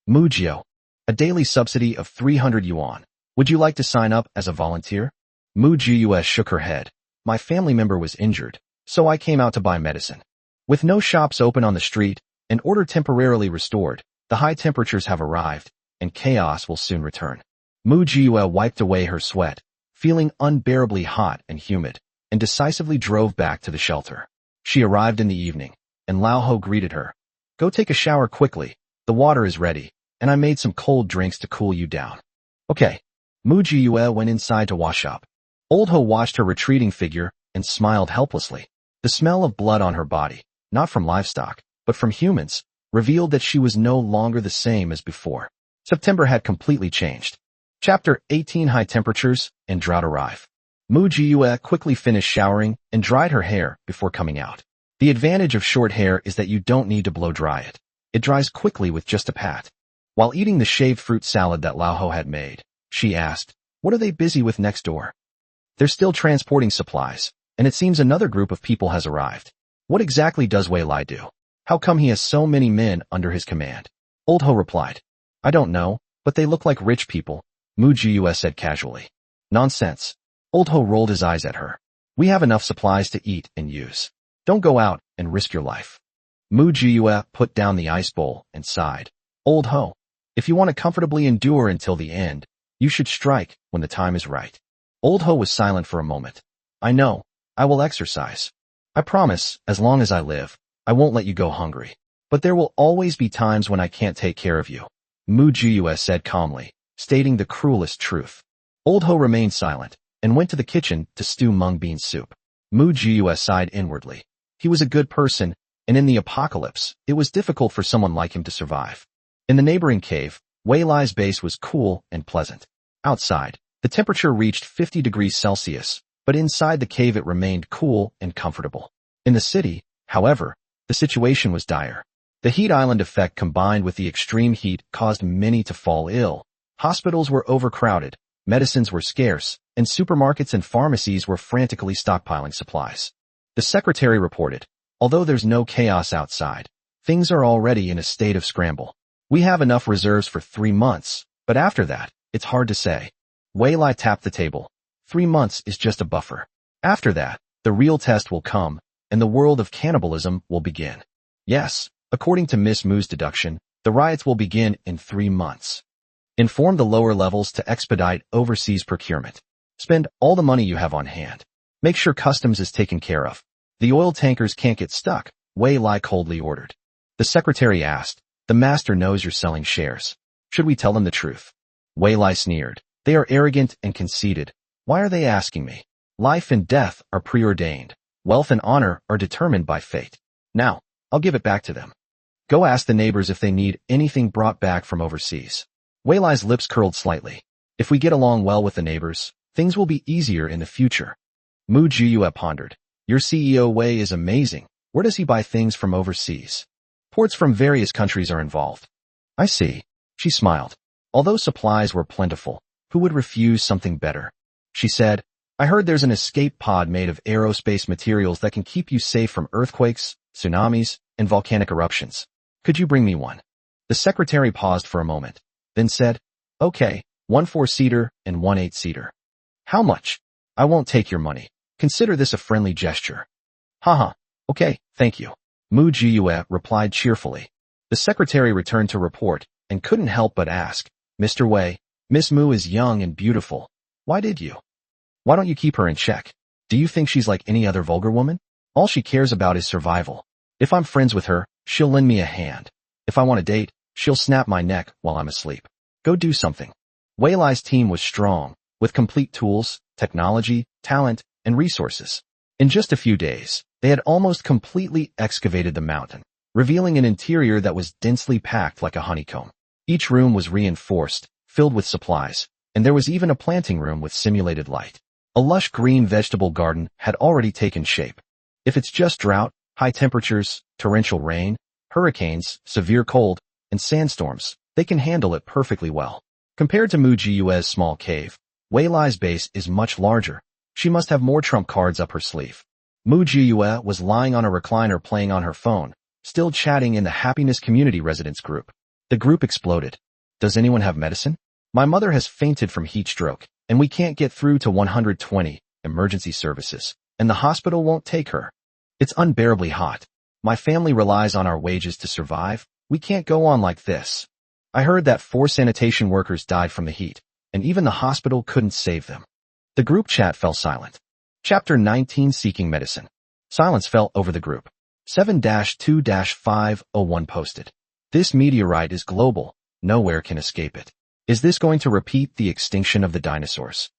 "Mujio. A daily subsidy of 300 yuan. Would you like to sign up as a volunteer?" Mu Jiyue shook her head. "My family member was injured, so I came out to buy medicine." With no shops open on the street, and order temporarily restored, the high temperatures have arrived, and chaos will soon return. Mu Jiyue wiped away her sweat, feeling unbearably hot and humid, and decisively drove back to the shelter. She arrived in the evening, and Lao Ho greeted her. "Go take a shower quickly. The water is ready, and I made some cold drinks to cool you down." "Okay." Mu Jiyue went inside to wash up. Old Ho watched her retreating figure and smiled helplessly. The smell of blood on her body, not from livestock, but from humans, revealed that she was no longer the same as before. September had completely changed. Chapter 18. High temperatures and drought arrive. Mu Jiyue quickly finished showering and dried her hair before coming out. The advantage of short hair is that you don't need to blow dry it. It dries quickly with just a pat. While eating the shaved fruit salad that Lao Ho had made, she asked, "What are they busy with next door?" "They're still transporting supplies, and it seems another group of people has arrived." "What exactly does Wei Lai do? How come he has so many men under his command?" Old Ho replied, "I don't know, but they look like rich people," Mu Jiyue said casually. "Nonsense." Old Ho rolled his eyes at her. "We have enough supplies to eat and use. Don't go out and risk your life." Mu Jiyue put down the ice bowl and sighed. "Old Ho, if you want to comfortably endure until the end, you should strike when the time is right." Old Ho was silent for a moment. "I know. I will exercise. I promise, as long as I live, I won't let you go hungry. But there will always be times when I can't take care of you," Mu Jiyue said calmly, stating the cruelest truth. Old Ho remained silent and went to the kitchen to stew mung bean soup. Mu Jiyue sighed inwardly. He was a good person, and in the apocalypse, it was difficult for someone like him to survive. In the neighboring cave, Wei Lai's base was cool and pleasant. Outside, the temperature reached 50 degrees Celsius, but inside the cave it remained cool and comfortable. In the city, however, the situation was dire. The heat island effect combined with the extreme heat caused many to fall ill. Hospitals were overcrowded, medicines were scarce, and supermarkets and pharmacies were frantically stockpiling supplies. The secretary reported, "Although there's no chaos outside, things are already in a state of scramble. We have enough reserves for 3 months, but after that, it's hard to say." Wei Lai tapped the table. 3 months is just a buffer. After that, the real test will come, and the world of cannibalism will begin. Yes, according to Miss Mu's deduction, the riots will begin in 3 months. Inform the lower levels to expedite overseas procurement. Spend all the money you have on hand. Make sure customs is taken care of. The oil tankers can't get stuck, Wei Lai coldly ordered. The secretary asked, The master knows you're selling shares. Should we tell them the truth? Wei Lai sneered. They are arrogant and conceited. Why are they asking me? Life and death are preordained. Wealth and honor are determined by fate. Now, I'll give it back to them. Go ask the neighbors if they need anything brought back from overseas. Wei Lai's lips curled slightly. If we get along well with the neighbors, things will be easier in the future. Mu Jiyue pondered. Your CEO Wei is amazing. Where does he buy things from overseas? Ports from various countries are involved. I see. She smiled. Although supplies were plentiful, who would refuse something better? She said, I heard there's an escape pod made of aerospace materials that can keep you safe from earthquakes, tsunamis, and volcanic eruptions. Could you bring me one? The secretary paused for a moment, then said, Okay, 1 4-seater and 1 8-seater. How much? I won't take your money. Consider this a friendly gesture. Haha, okay, thank you. Mu Jiyue replied cheerfully. The secretary returned to report and couldn't help but ask, Mr. Wei, Miss Mu is young and beautiful. Why don't you keep her in check? Do you think she's like any other vulgar woman? All she cares about is survival. If I'm friends with her, she'll lend me a hand. If I want a date, she'll snap my neck while I'm asleep. Go do something. Wei Lai's team was strong, with complete tools, technology, talent, and resources. In just a few days, they had almost completely excavated the mountain, revealing an interior that was densely packed like a honeycomb. Each room was reinforced, filled with supplies, and there was even a planting room with simulated light. A lush green vegetable garden had already taken shape. If it's just drought, high temperatures, torrential rain, hurricanes, severe cold, and sandstorms, they can handle it perfectly well. Compared to Mu Jiyue's small cave, Wei Lai's base is much larger. She must have more trump cards up her sleeve. Mu Jiyue was lying on a recliner playing on her phone, still chatting in the Happiness Community Residence group. The group exploded. Does anyone have medicine? My mother has fainted from heat stroke, and we can't get through to 120 emergency services, and the hospital won't take her. It's unbearably hot. My family relies on our wages to survive. We can't go on like this. I heard that 4 sanitation workers died from the heat, and even the hospital couldn't save them. The group chat fell silent. Chapter 19 Seeking Medicine. Silence fell over the group. 7-2-501 posted. This meteorite is global. Nowhere can escape it. Is this going to repeat the extinction of the dinosaurs?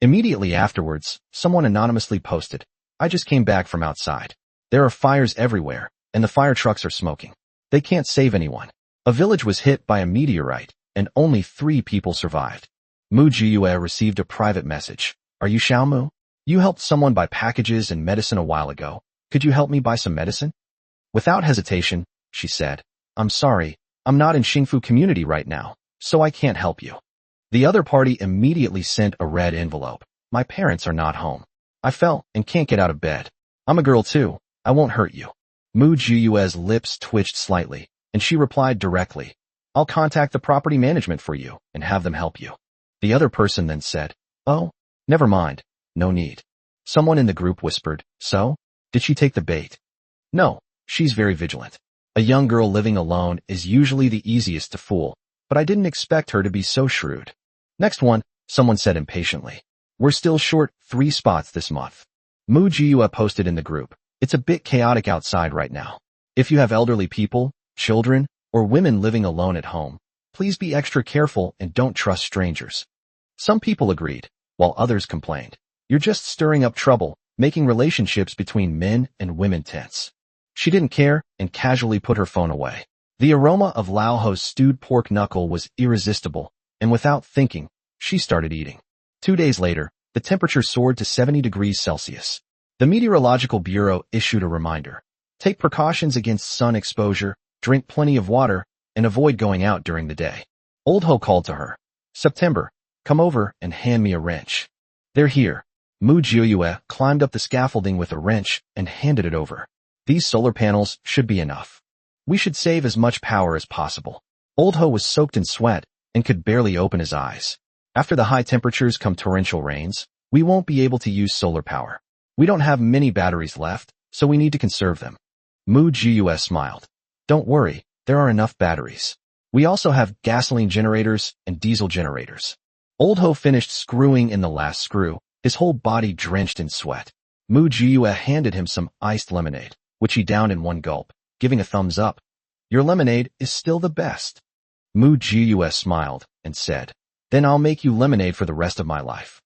Immediately afterwards, someone anonymously posted, I just came back from outside. There are fires everywhere, and the fire trucks are smoking. They can't save anyone. A village was hit by a meteorite, and only 3 people survived. Mu Jiyue received a private message. Are you Xiaomu? You helped someone buy packages and medicine a while ago. Could you help me buy some medicine? Without hesitation, she said, I'm sorry, I'm not in Xingfu community right now, so I can't help you. The other party immediately sent a red envelope. My parents are not home. I fell and can't get out of bed. I'm a girl too. I won't hurt you. Mu Jiyue's lips twitched slightly, and she replied directly, I'll contact the property management for you and have them help you. The other person then said, Oh, never mind. No need. Someone in the group whispered, So? Did she take the bait? No, she's very vigilant. A young girl living alone is usually the easiest to fool, but I didn't expect her to be so shrewd. Next one, someone said impatiently. We're still short 3 spots this month. Mu Jiyue posted in the group. It's a bit chaotic outside right now. If you have elderly people, children, or women living alone at home, please be extra careful and don't trust strangers. Some people agreed, while others complained. You're just stirring up trouble, making relationships between men and women tense. She didn't care and casually put her phone away. The aroma of Lao Ho's stewed pork knuckle was irresistible, and without thinking, she started eating. 2 days later, the temperature soared to 70 degrees Celsius. The Meteorological Bureau issued a reminder. Take precautions against sun exposure, drink plenty of water, and avoid going out during the day. Old Ho called to her. September, come over and hand me a wrench. They're here. Mu Jiyue climbed up the scaffolding with a wrench and handed it over. These solar panels should be enough. We should save as much power as possible. Old Ho was soaked in sweat and could barely open his eyes. After the high temperatures come torrential rains, we won't be able to use solar power. We don't have many batteries left, so we need to conserve them. Mu Jiyue smiled. Don't worry, there are enough batteries. We also have gasoline generators and diesel generators. Old Ho finished screwing in the last screw, his whole body drenched in sweat. Mu Jiyue handed him some iced lemonade, which he downed in one gulp, giving a thumbs up. Your lemonade is still the best. Mu Gus smiled and said, then I'll make you lemonade for the rest of my life.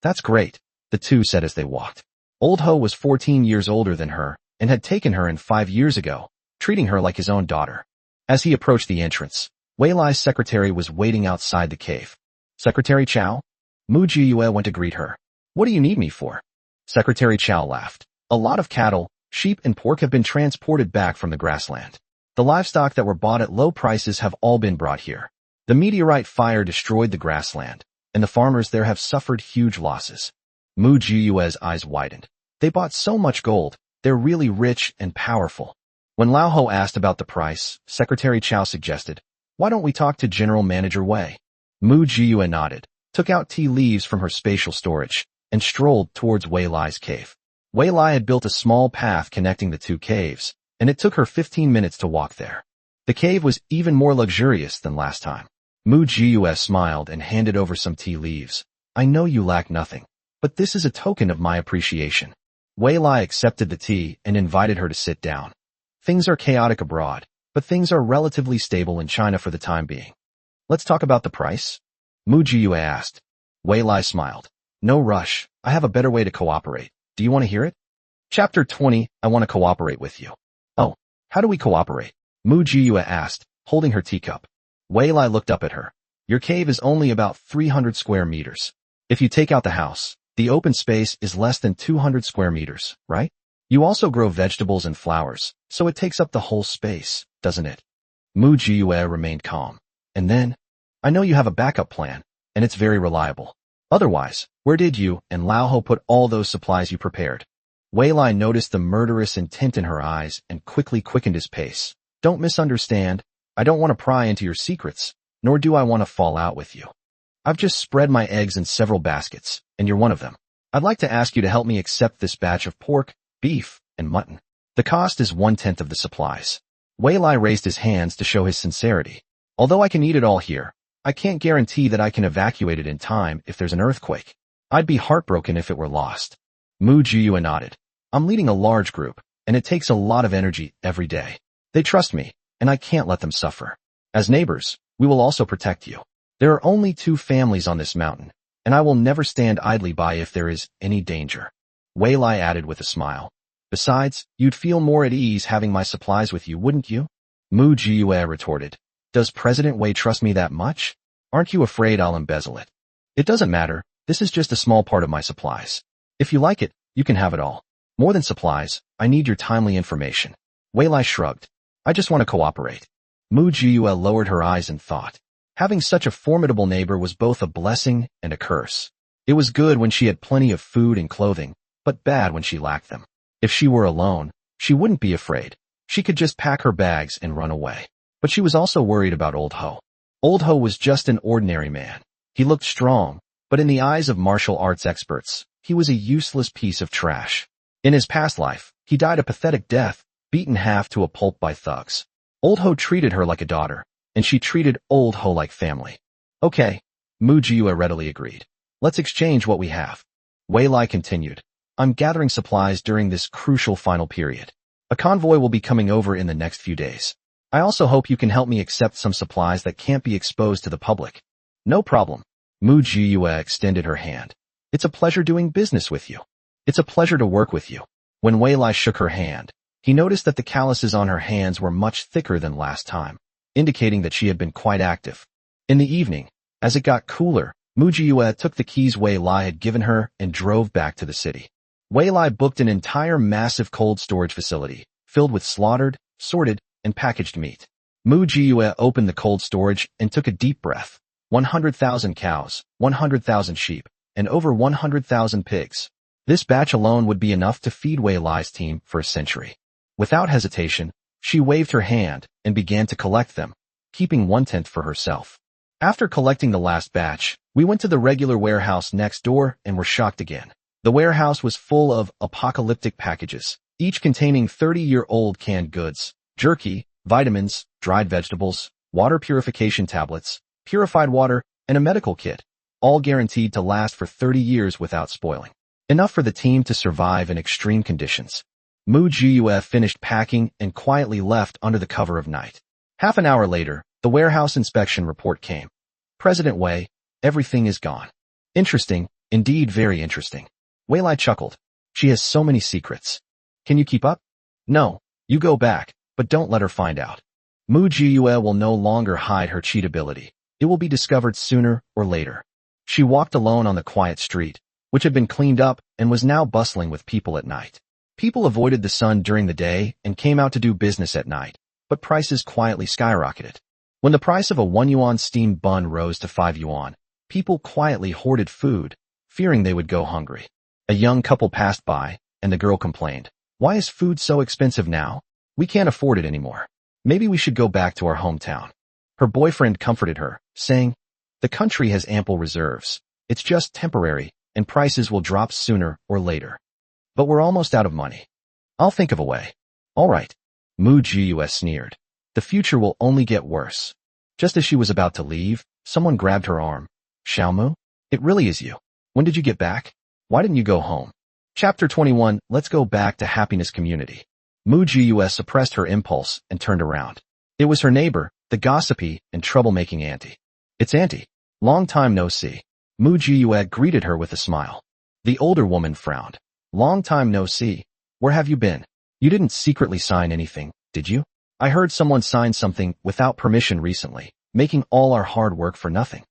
That's great, the two said as they walked. Old Ho was 14 years older than her and had taken her in 5 years ago, treating her like his own daughter. As he approached the entrance, Wei Lai's secretary was waiting outside the cave. Secretary Chow? Mu Jiyue went to greet her. What do you need me for? Secretary Chow laughed. A lot of cattle, sheep and pork have been transported back from the grassland. The livestock that were bought at low prices have all been brought here. The meteorite fire destroyed the grassland, and the farmers there have suffered huge losses. Mu Jiyue's eyes widened. They bought so much gold, they're really rich and powerful. When Lao Ho asked about the price, Secretary Chow suggested, why don't we talk to General Manager Wei? Mu Jiyue nodded, took out tea leaves from her spatial storage, and strolled towards Wei Lai's cave. Wei Lai had built a small path connecting the two caves, and it took her 15 minutes to walk there. The cave was even more luxurious than last time. Mu Jiyue smiled and handed over some tea leaves. I know you lack nothing, but this is a token of my appreciation. Wei Lai accepted the tea and invited her to sit down. Things are chaotic abroad, but things are relatively stable in China for the time being. Let's talk about the price? Mu Jiyue asked. Wei Lai smiled. No rush, I have a better way to cooperate. Do you want to hear it? Chapter 20, I want to cooperate with you. Oh, how do we cooperate? Mu Jiyue asked, holding her teacup. Wei Lai looked up at her. Your cave is only about 300 square meters. If you take out the house, the open space is less than 200 square meters, right? You also grow vegetables and flowers, so it takes up the whole space, doesn't it? Mu Jiyue remained calm. And then, I know you have a backup plan, and it's very reliable. Otherwise, where did you and Lao Ho put all those supplies you prepared? Wei Lai noticed the murderous intent in her eyes and quickly quickened his pace. Don't misunderstand. I don't want to pry into your secrets, nor do I want to fall out with you. I've just spread my eggs in several baskets, and you're one of them. I'd like to ask you to help me accept this batch of pork, beef, and mutton. The cost is 1/10 of the supplies. Wei Lai raised his hands to show his sincerity. Although I can eat it all here, I can't guarantee that I can evacuate it in time if there's an earthquake. I'd be heartbroken if it were lost. Mu Jiyue nodded. I'm leading a large group, and it takes a lot of energy every day. They trust me, and I can't let them suffer. As neighbors, we will also protect you. There are only 2 families on this mountain, and I will never stand idly by if there is any danger. Wei Lai added with a smile. Besides, you'd feel more at ease having my supplies with you, wouldn't you? Mu Jiyue retorted. Does President Wei trust me that much? Aren't you afraid I'll embezzle it? It doesn't matter, this is just a small part of my supplies. If you like it, you can have it all. More than supplies, I need your timely information. Wei Lai shrugged. I just want to cooperate. Mu Jiyue lowered her eyes in thought. Having such a formidable neighbor was both a blessing and a curse. It was good when she had plenty of food and clothing, but bad when she lacked them. If she were alone, she wouldn't be afraid. She could just pack her bags and run away. But she was also worried about Old Ho. Old Ho was just an ordinary man. He looked strong, but in the eyes of martial arts experts, he was a useless piece of trash. In his past life, he died a pathetic death, beaten half to a pulp by thugs. Old Ho treated her like a daughter, and she treated Old Ho like family. Okay, Mu Jiyue readily agreed. Let's exchange what we have. Wei Lai continued. I'm gathering supplies during this crucial final period. A convoy will be coming over in the next few days. I also hope you can help me accept some supplies that can't be exposed to the public. No problem. Mu Jiyue extended her hand. It's a pleasure doing business with you. It's a pleasure to work with you. When Wei Lai shook her hand, he noticed that the calluses on her hands were much thicker than last time, indicating that she had been quite active. In the evening, as it got cooler, Mu Jiyue took the keys Wei Lai had given her and drove back to the city. Wei Lai booked an entire massive cold storage facility, filled with slaughtered, sorted, and packaged meat. Mu Jiyue opened the cold storage and took a deep breath. 100,000 cows, 100,000 sheep, and over 100,000 pigs. This batch alone would be enough to feed Wei Lai's team for a century. Without hesitation, she waved her hand and began to collect them, keeping 1/10 for herself. After collecting the last batch, we went to the regular warehouse next door and were shocked again. The warehouse was full of apocalyptic packages, each containing 30-year-old canned goods, jerky, vitamins, dried vegetables, water purification tablets, purified water, and a medical kit, all guaranteed to last for 30 years without spoiling. Enough for the team to survive in extreme conditions. Mu Jiyue finished packing and quietly left under the cover of night. Half an hour later, the warehouse inspection report came. President Wei, everything is gone. Interesting, indeed very interesting. Wei Lai chuckled. She has so many secrets. Can you keep up? No, you go back, but don't let her find out. Mu Jiyue will no longer hide her cheat ability. It will be discovered sooner or later. She walked alone on the quiet street, which had been cleaned up and was now bustling with people at night. People avoided the sun during the day and came out to do business at night, but prices quietly skyrocketed. When the price of a 1 yuan steamed bun rose to 5 yuan, people quietly hoarded food, fearing they would go hungry. A young couple passed by, and the girl complained, "Why is food so expensive now? We can't afford it anymore. Maybe we should go back to our hometown." Her boyfriend comforted her, saying, "The country has ample reserves. It's just temporary, and prices will drop sooner or later. But we're almost out of money. I'll think of a way." "All right." Mu Jiyue sneered. "The future will only get worse." Just as she was about to leave, someone grabbed her arm. "Xiaomu? It really is you. When did you get back? Why didn't you go home?" Chapter 21, Let's go back to happiness community. Mu Jiyue suppressed her impulse and turned around. It was her neighbor, the gossipy and troublemaking auntie. "It's Auntie. Long time no see." Mu Jiyue greeted her with a smile. The older woman frowned. "Long time no see. Where have you been? You didn't secretly sign anything, did you? I heard someone sign something without permission recently, making all our hard work for nothing."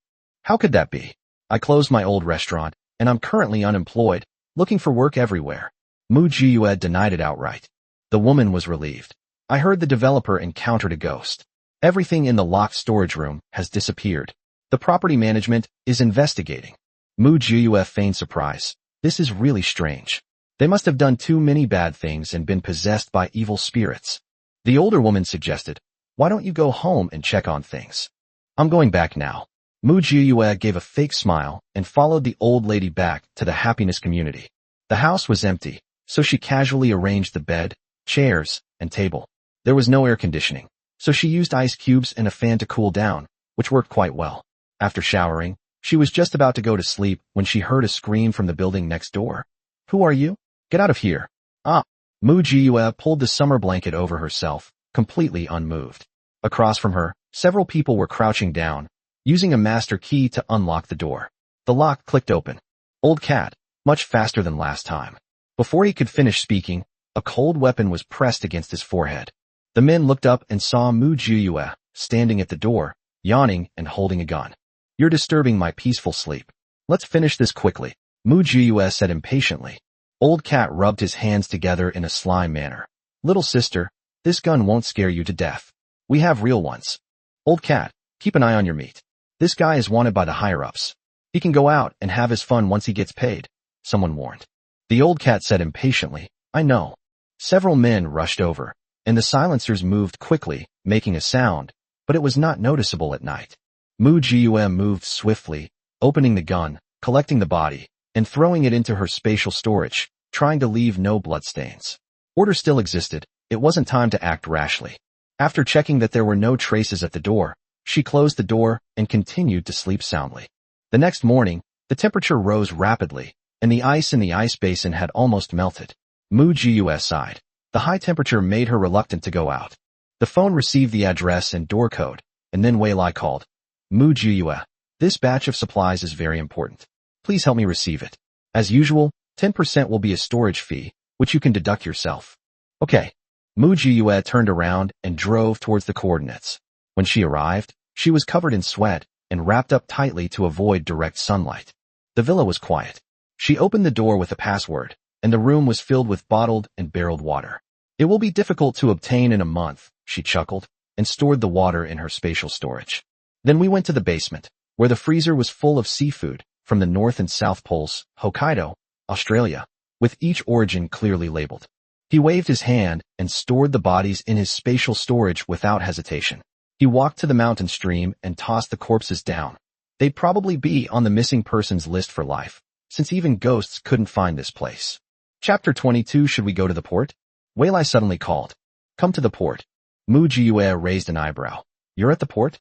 "How could that be? I closed my old restaurant, and I'm currently unemployed, looking for work everywhere." Mu Jiyue denied it outright. The woman was relieved. "I heard the developer encountered a ghost. Everything in the locked storage room has disappeared. The property management is investigating." Mu Jiyue feigned surprise. "This is really strange. They must have done too many bad things and been possessed by evil spirits." The older woman suggested, "Why don't you go home and check on things?" "I'm going back now." Mu Jiyue gave a fake smile and followed the old lady back to the happiness community. The house was empty, so she casually arranged the bed, chairs, and table. There was no air conditioning, so she used ice cubes and a fan to cool down, which worked quite well. After showering, she was just about to go to sleep when she heard a scream from the building next door. "Who are you? Get out of here." "Ah." Mu Jiyue pulled the summer blanket over herself, completely unmoved. Across from her, several people were crouching down, using a master key to unlock the door. The lock clicked open. Old Cat, much faster than last time. Before he could finish speaking, a cold weapon was pressed against his forehead. The men looked up and saw Mu Jiyue standing at the door, yawning and holding a gun. "You're disturbing my peaceful sleep. Let's finish this quickly," Mu Jiyue said impatiently. Old Cat rubbed his hands together in a sly manner. "Little sister, this gun won't scare you to death. We have real ones. Old Cat, keep an eye on your meat. This guy is wanted by the higher-ups. He can go out and have his fun once he gets paid," someone warned. The old cat said impatiently, "I know." Several men rushed over, and the silencers moved quickly, making a sound, but it was not noticeable at night. Mu Jiyue moved swiftly, opening the gun, collecting the body, and throwing it into her spatial storage, trying to leave no bloodstains. Order still existed. It wasn't time to act rashly. After checking that there were no traces at the door, she closed the door and continued to sleep soundly. The next morning, the temperature rose rapidly, and the ice in the ice basin had almost melted. Mu Jiyue sighed. The high temperature made her reluctant to go out. The phone received the address and door code, and then Wei Lai called. "Mu Jiyue, this batch of supplies is very important. Please help me receive it. As usual, 10% will be a storage fee, which you can deduct yourself." "Okay." Mu Jiyue turned around and drove towards the coordinates. When she arrived, she was covered in sweat and wrapped up tightly to avoid direct sunlight. The villa was quiet. She opened the door with a password, and the room was filled with bottled and barreled water. "It will be difficult to obtain in a month," she chuckled, and stored the water in her spatial storage. Then we went to the basement, where the freezer was full of seafood from the North and South Poles, Hokkaido, Australia, with each origin clearly labeled. He waved his hand and stored the bodies in his spatial storage without hesitation. He walked to the mountain stream and tossed the corpses down. They'd probably be on the missing persons list for life, since even ghosts couldn't find this place. Chapter 22, Should we go to the port? Wei Lai suddenly called. "Come to the port." Mu Jiyue raised an eyebrow. "You're at the port?"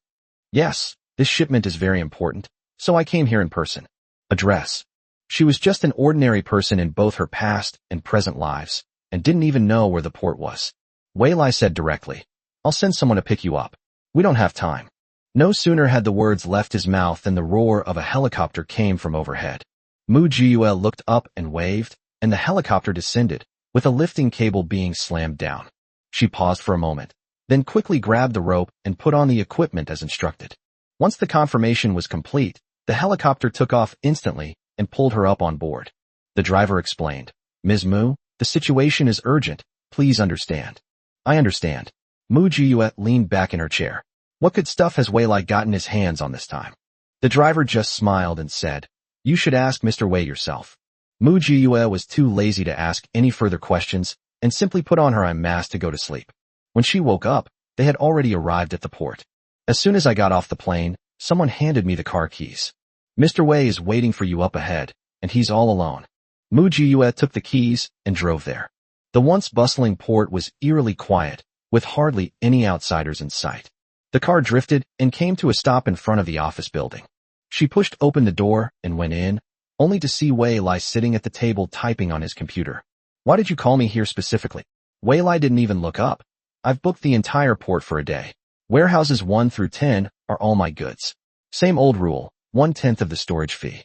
"Yes, this shipment is very important, so I came here in person." Address. She was just an ordinary person in both her past and present lives, and didn't even know where the port was. Wei Lai said directly, "I'll send someone to pick you up." We don't have time. No sooner had the words left his mouth than the roar of a helicopter came from overhead. Mu Jiue looked up and waved, and the helicopter descended, with a lifting cable being slammed down. She paused for a moment, then quickly grabbed the rope and put on the equipment as instructed. Once the confirmation was complete, the helicopter took off instantly and pulled her up on board. The driver explained, "Ms. Mu, the situation is urgent. Please understand." "I understand." Mu Jiue leaned back in her chair. What good stuff has Wei Lai gotten his hands on this time? The driver just smiled and said, "You should ask Mr. Wei yourself." Mu Jiue was too lazy to ask any further questions and simply put on her mask to go to sleep. When she woke up, they had already arrived at the port. "As soon as I got off the plane, someone handed me the car keys. Mr. Wei is waiting for you up ahead, and he's all alone." Mu Jiue took the keys and drove there. The once bustling port was eerily quiet, with hardly any outsiders in sight. The car drifted and came to a stop in front of the office building. She pushed open the door and went in, only to see Wei Lai sitting at the table typing on his computer. "Why did you call me here specifically?" Wei Lai didn't even look up. "I've booked the entire port for a day. Warehouses 1 through 10 are all my goods. Same old rule, 1/10 of the storage fee.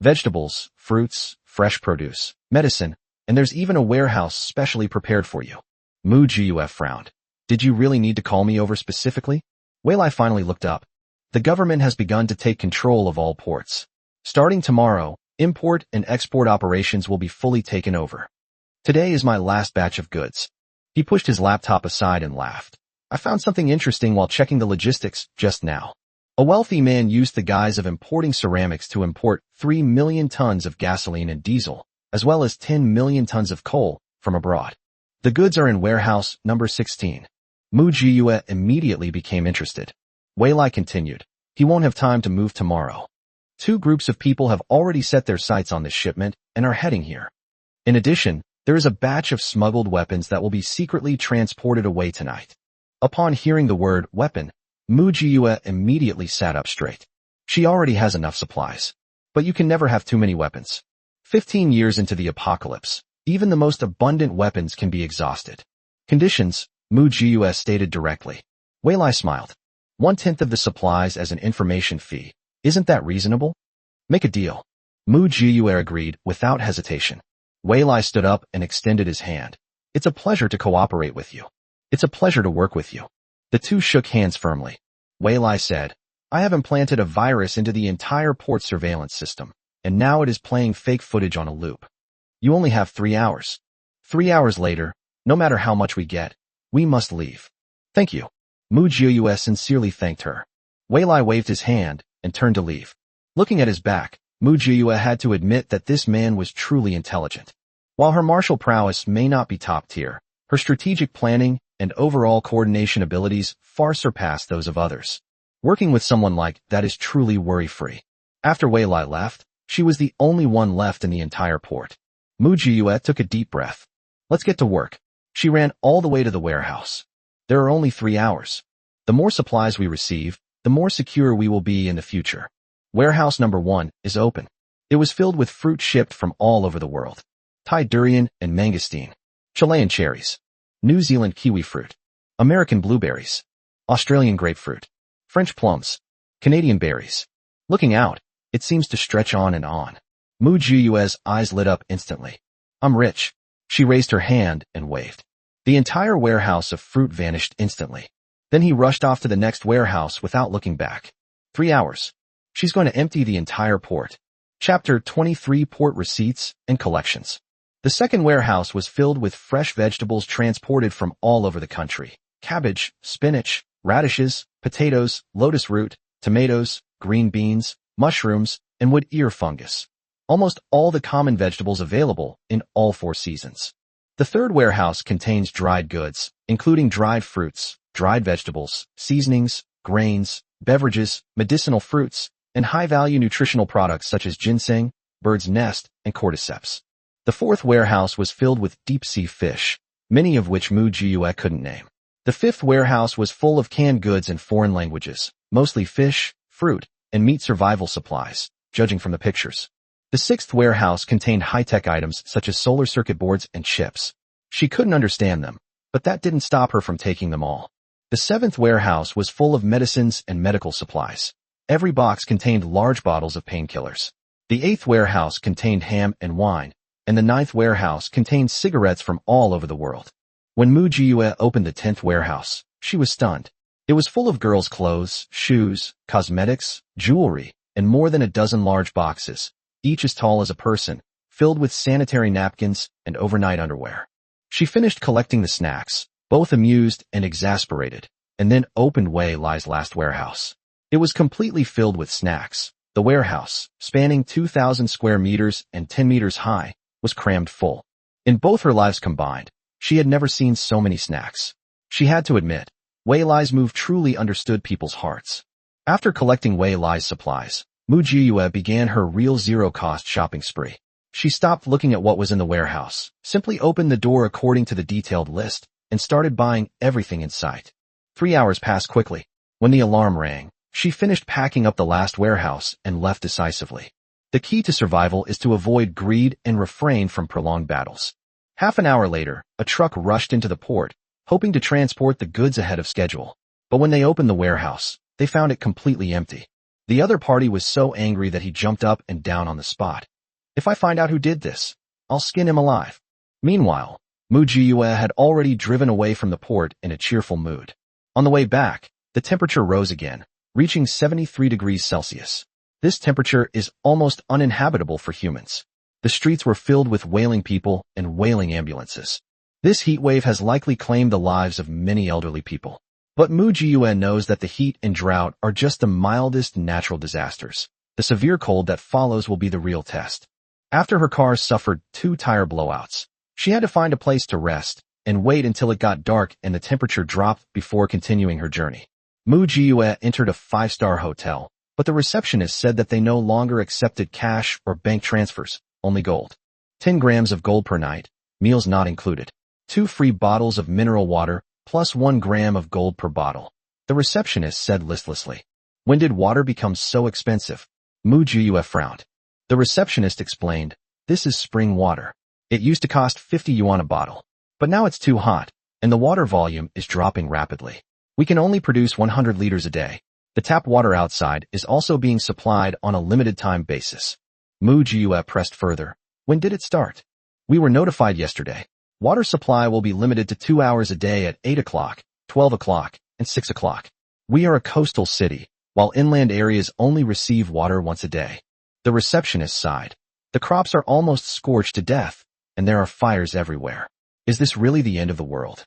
Vegetables, fruits, fresh produce, medicine, and there's even a warehouse specially prepared for you." Mu Jiue frowned. "Did you really need to call me over specifically?" Wei Lai finally looked up. "The government has begun to take control of all ports. Starting tomorrow, import and export operations will be fully taken over. Today is my last batch of goods." He pushed his laptop aside and laughed. "I found something interesting while checking the logistics just now. A wealthy man used the guise of importing ceramics to import 3 million tons of gasoline and diesel, as well as 10 million tons of coal, from abroad. The goods are in warehouse number 16. Mu Jiue immediately became interested. Wei Lai continued, "He won't have time to move tomorrow. 2 groups of people have already set their sights on this shipment and are heading here. In addition, there is a batch of smuggled weapons that will be secretly transported away tonight." Upon hearing the word weapon, Mu Jiue immediately sat up straight. She already has enough supplies. But you can never have too many weapons. 15 years into the apocalypse, even the most abundant weapons can be exhausted. "Conditions," Mu Jiue stated directly. Wei Lai smiled. 1/10 of the supplies as an information fee. Isn't that reasonable? Make a deal. Mu Jiue agreed without hesitation. Wei Lai stood up and extended his hand. "It's a pleasure to cooperate with you. It's a pleasure to work with you." The two shook hands firmly. Wei Lai said, "I have implanted a virus into the entire port surveillance system, and now it is playing fake footage on a loop. You only have 3 hours. 3 hours later, no matter how much we get, we must leave." "Thank you." Mu Jiue sincerely thanked her. Wei Lai waved his hand and turned to leave. Looking at his back, Mu Jiue had to admit that this man was truly intelligent. While her martial prowess may not be top tier, her strategic planning and overall coordination abilities far surpass those of others. Working with someone like that is truly worry-free. After Wei Lai left, she was the only one left in the entire port. Mu Jiue took a deep breath. "Let's get to work." She ran all the way to the warehouse. "There are only 3 hours. The more supplies we receive, the more secure we will be in the future. Warehouse number 1 is open." It was filled with fruit shipped from all over the world. Thai durian and mangosteen, Chilean cherries, New Zealand kiwi fruit, American blueberries, Australian grapefruit, French plums, Canadian berries. Looking out, it seems to stretch on and on. Mu Jiue's eyes lit up instantly. "I'm rich." She raised her hand and waved. The entire warehouse of fruit vanished instantly. Then he rushed off to the next warehouse without looking back. 3 hours. She's going to empty the entire port. Chapter 23: Port Receipts and Collections. The second warehouse was filled with fresh vegetables transported from all over the country. Cabbage, spinach, radishes, potatoes, lotus root, tomatoes, green beans, mushrooms, and wood ear fungus. Almost all the common vegetables available in all 4 seasons. The third warehouse contains dried goods, including dried fruits, dried vegetables, seasonings, grains, beverages, medicinal fruits, and high-value nutritional products such as ginseng, bird's nest, and cordyceps. The fourth warehouse was filled with deep-sea fish, many of which Mu Jiue couldn't name. The fifth warehouse was full of canned goods in foreign languages, mostly fish, fruit, and meat survival supplies, judging from the pictures. The sixth warehouse contained high-tech items such as solar circuit boards and chips. She couldn't understand them, but that didn't stop her from taking them all. The seventh warehouse was full of medicines and medical supplies. Every box contained large bottles of painkillers. The eighth warehouse contained ham and wine, and the ninth warehouse contained cigarettes from all over the world. When Mu Jiyue opened the 10th warehouse, she was stunned. It was full of girls' clothes, shoes, cosmetics, jewelry, and more than a dozen large boxes, each as tall as a person, filled with sanitary napkins and overnight underwear. She finished collecting the snacks, both amused and exasperated, and then opened Wei Lai's last warehouse. It was completely filled with snacks. The warehouse, spanning 2,000 square meters and 10 meters high, was crammed full. In both her lives combined, she had never seen so many snacks. She had to admit, Wei Lai's move truly understood people's hearts. After collecting Wei Lai's supplies, Mu Jiyue began her real zero-cost shopping spree. She stopped looking at what was in the warehouse, simply opened the door according to the detailed list, and started buying everything in sight. 3 hours passed quickly. When the alarm rang, she finished packing up the last warehouse and left decisively. The key to survival is to avoid greed and refrain from prolonged battles. Half an hour later, a truck rushed into the port, hoping to transport the goods ahead of schedule. But when they opened the warehouse, they found it completely empty. The other party was so angry that he jumped up and down on the spot. If I find out who did this, I'll skin him alive. Meanwhile, Mu Jiyue had already driven away from the port in a cheerful mood. On the way back, the temperature rose again, reaching 73 degrees Celsius. This temperature is almost uninhabitable for humans. The streets were filled with wailing people and wailing ambulances. This heat wave has likely claimed the lives of many elderly people. But Mu Jiyue knows that the heat and drought are just the mildest natural disasters. The severe cold that follows will be the real test. After her car suffered 2 tire blowouts, she had to find a place to rest and wait until it got dark and the temperature dropped before continuing her journey. Mu Jiyue entered a 5-star hotel, but the receptionist said that they no longer accepted cash or bank transfers, only gold. 10 grams of gold per night, meals not included. 2 free bottles of mineral water, plus 1 gram of gold per bottle. The receptionist said listlessly. When did water become so expensive? Mu Jiyue frowned. The receptionist explained, this is spring water. It used to cost 50 yuan a bottle. But now it's too hot, and the water volume is dropping rapidly. We can only produce 100 liters a day. The tap water outside is also being supplied on a limited time basis. Mu Jiyue pressed further. When did it start? We were notified yesterday. Water supply will be limited to 2 hours a day at 8 o'clock, 12 o'clock, and 6 o'clock. We are a coastal city, while inland areas only receive water once a day. The receptionist sighed. The crops are almost scorched to death, and there are fires everywhere. Is this really the end of the world?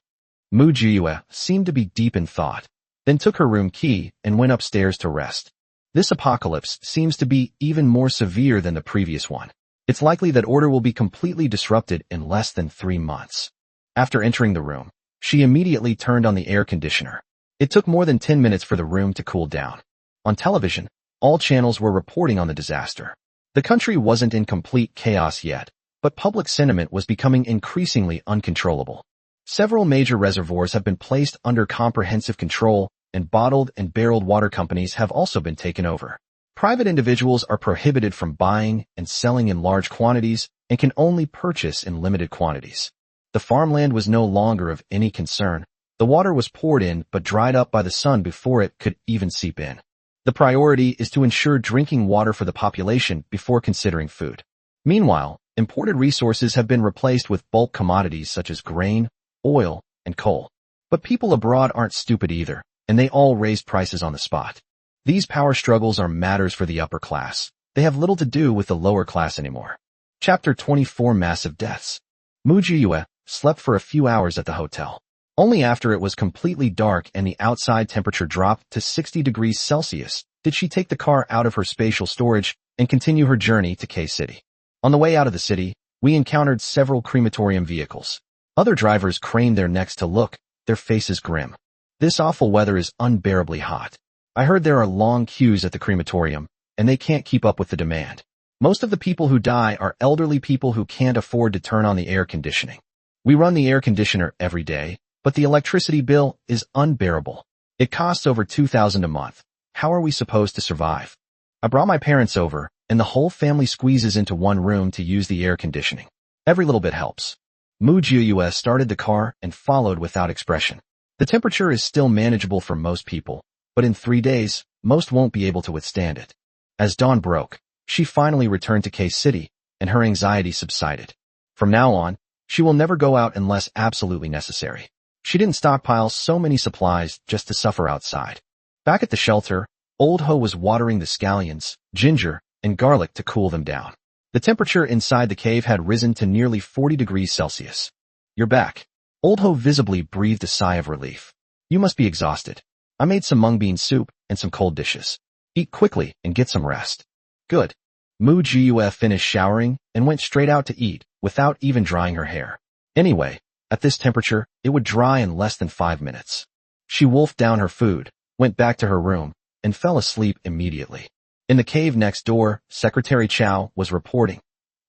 Mu Jiyue seemed to be deep in thought, then took her room key and went upstairs to rest. This apocalypse seems to be even more severe than the previous one. It's likely that order will be completely disrupted in less than 3 months. After entering the room, she immediately turned on the air conditioner. It took more than 10 minutes for the room to cool down. On television, all channels were reporting on the disaster. The country wasn't in complete chaos yet, but public sentiment was becoming increasingly uncontrollable. Several major reservoirs have been placed under comprehensive control, and bottled and barreled water companies have also been taken over. Private individuals are prohibited from buying and selling in large quantities and can only purchase in limited quantities. The farmland was no longer of any concern. The water was poured in but dried up by the sun before it could even seep in. The priority is to ensure drinking water for the population before considering food. Meanwhile, imported resources have been replaced with bulk commodities such as grain, oil, and coal. But people abroad aren't stupid either, and they all raise prices on the spot. These power struggles are matters for the upper class. They have little to do with the lower class anymore. Chapter 24 Massive Deaths. Mu Jiyue slept for a few hours at the hotel. Only after it was completely dark and the outside temperature dropped to 60 degrees Celsius did she take the car out of her spatial storage and continue her journey to K-City. On the way out of the city, we encountered several crematorium vehicles. Other drivers craned their necks to look, their faces grim. This awful weather is unbearably hot. I heard there are long queues at the crematorium, and they can't keep up with the demand. Most of the people who die are elderly people who can't afford to turn on the air conditioning. We run the air conditioner every day, but the electricity bill is unbearable. It costs over 2,000 a month. How are we supposed to survive? I brought my parents over, and the whole family squeezes into one room to use the air conditioning. Every little bit helps. Mu Jiyue started the car and followed without expression. The The temperature is still manageable for most people, but in 3 days, most won't be able to withstand it. As dawn broke, she finally returned to K-City, and her anxiety subsided. From now on, she will never go out unless absolutely necessary. She didn't stockpile so many supplies just to suffer outside. Back at the shelter, Old Ho was watering the scallions, ginger, and garlic to cool them down. The temperature inside the cave had risen to nearly 40 degrees Celsius. "You're back." Old Ho visibly breathed a sigh of relief. "You must be exhausted. I made some mung bean soup and some cold dishes. Eat quickly and get some rest." "Good." Mu Jue finished showering and went straight out to eat without even drying her hair. Anyway, at this temperature, it would dry in less than 5 minutes. She wolfed down her food, went back to her room, and fell asleep immediately. In the cave next door, Secretary Chow was reporting.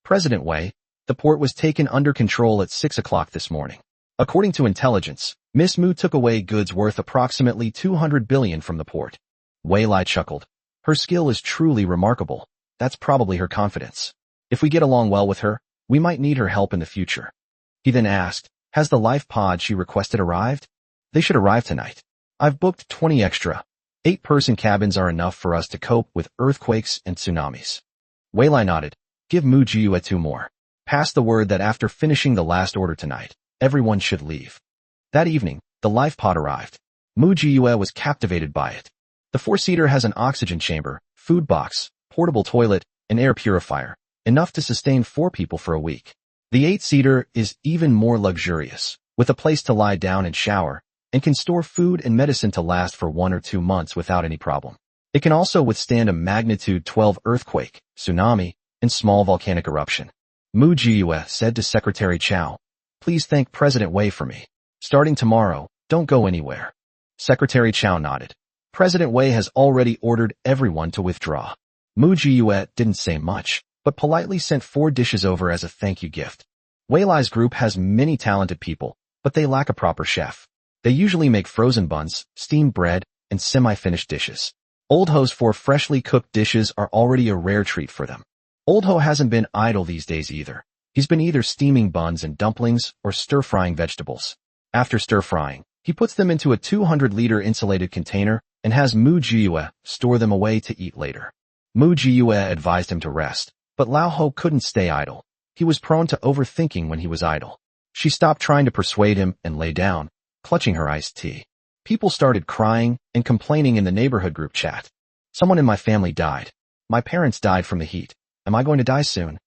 "President Wei, the port was taken under control at 6 o'clock this morning. According to intelligence, Miss Mu took away goods worth approximately 200 billion from the port." Wei Lai chuckled. "Her skill is truly remarkable. That's probably her confidence. If we get along well with her, we might need her help in the future." He then asked, "Has the life pod she requested arrived?" "They should arrive tonight. I've booked 20 extra. 8-person cabins are enough for us to cope with earthquakes and tsunamis." Wei Lai nodded. "Give Mu Jue 2 more. Pass the word that after finishing the last order tonight, everyone should leave." That evening, the life pod arrived. Mu Jue was captivated by it. The 4-seater has an oxygen chamber, food box, portable toilet, and air purifier, enough to sustain 4 people for a week. The 8-seater is even more luxurious, with a place to lie down and shower, and can store food and medicine to last for 1 or 2 months without any problem. It can also withstand a magnitude 12 earthquake, tsunami, and small volcanic eruption. Mu Jue said to Secretary Chow, "Please thank President Wei for me. Starting tomorrow, don't go anywhere." Secretary Chow nodded. President Wei has already ordered everyone to withdraw. Mu Jue didn't say much, but politely sent 4 dishes over as a thank you gift. Wei Lai's group has many talented people, but they lack a proper chef. They usually make frozen buns, steamed bread, and semi-finished dishes. Old Ho's 4 freshly cooked dishes are already a rare treat for them. Old Ho hasn't been idle these days either. He's been either steaming buns and dumplings or stir-frying vegetables. After stir-frying, he puts them into a 200-liter insulated container and has Mu Jue store them away to eat later. Mu Jue advised him to rest, but Lao Ho couldn't stay idle. He was prone to overthinking when he was idle. She stopped trying to persuade him and lay down, clutching her iced tea. People started crying and complaining in the neighborhood group chat. "Someone in my family died. My parents died from the heat. Am I going to die soon?"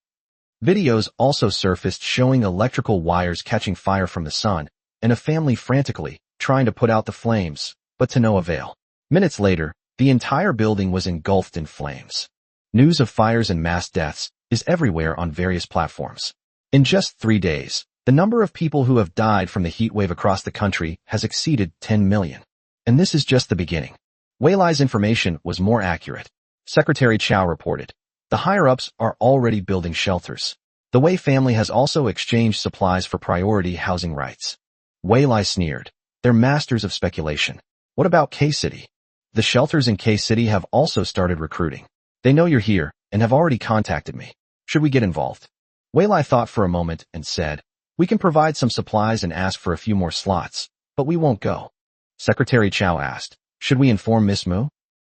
Videos also surfaced showing electrical wires catching fire from the sun, and a family frantically trying to put out the flames, but to no avail. Minutes later, the entire building was engulfed in flames. News of fires and mass deaths is everywhere on various platforms. In just 3 days, the number of people who have died from the heat wave across the country has exceeded 10 million. And this is just the beginning. Wei Lai's information was more accurate. Secretary Chow reported, "The higher-ups are already building shelters. The Wei family has also exchanged supplies for priority housing rights." Wei Lai sneered. "They're masters of speculation. What about K-City?" "The shelters in K-City have also started recruiting. They know you're here and have already contacted me. Should we get involved?" Wei Lai thought for a moment and said, "We can provide some supplies and ask for a few more slots, but we won't go." Secretary Chow asked, "Should we inform Miss Mu?"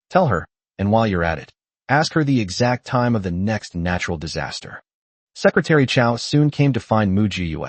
"Tell her, and while you're at it, ask her the exact time of the next natural disaster." Secretary Chow soon came to find Mu Jue.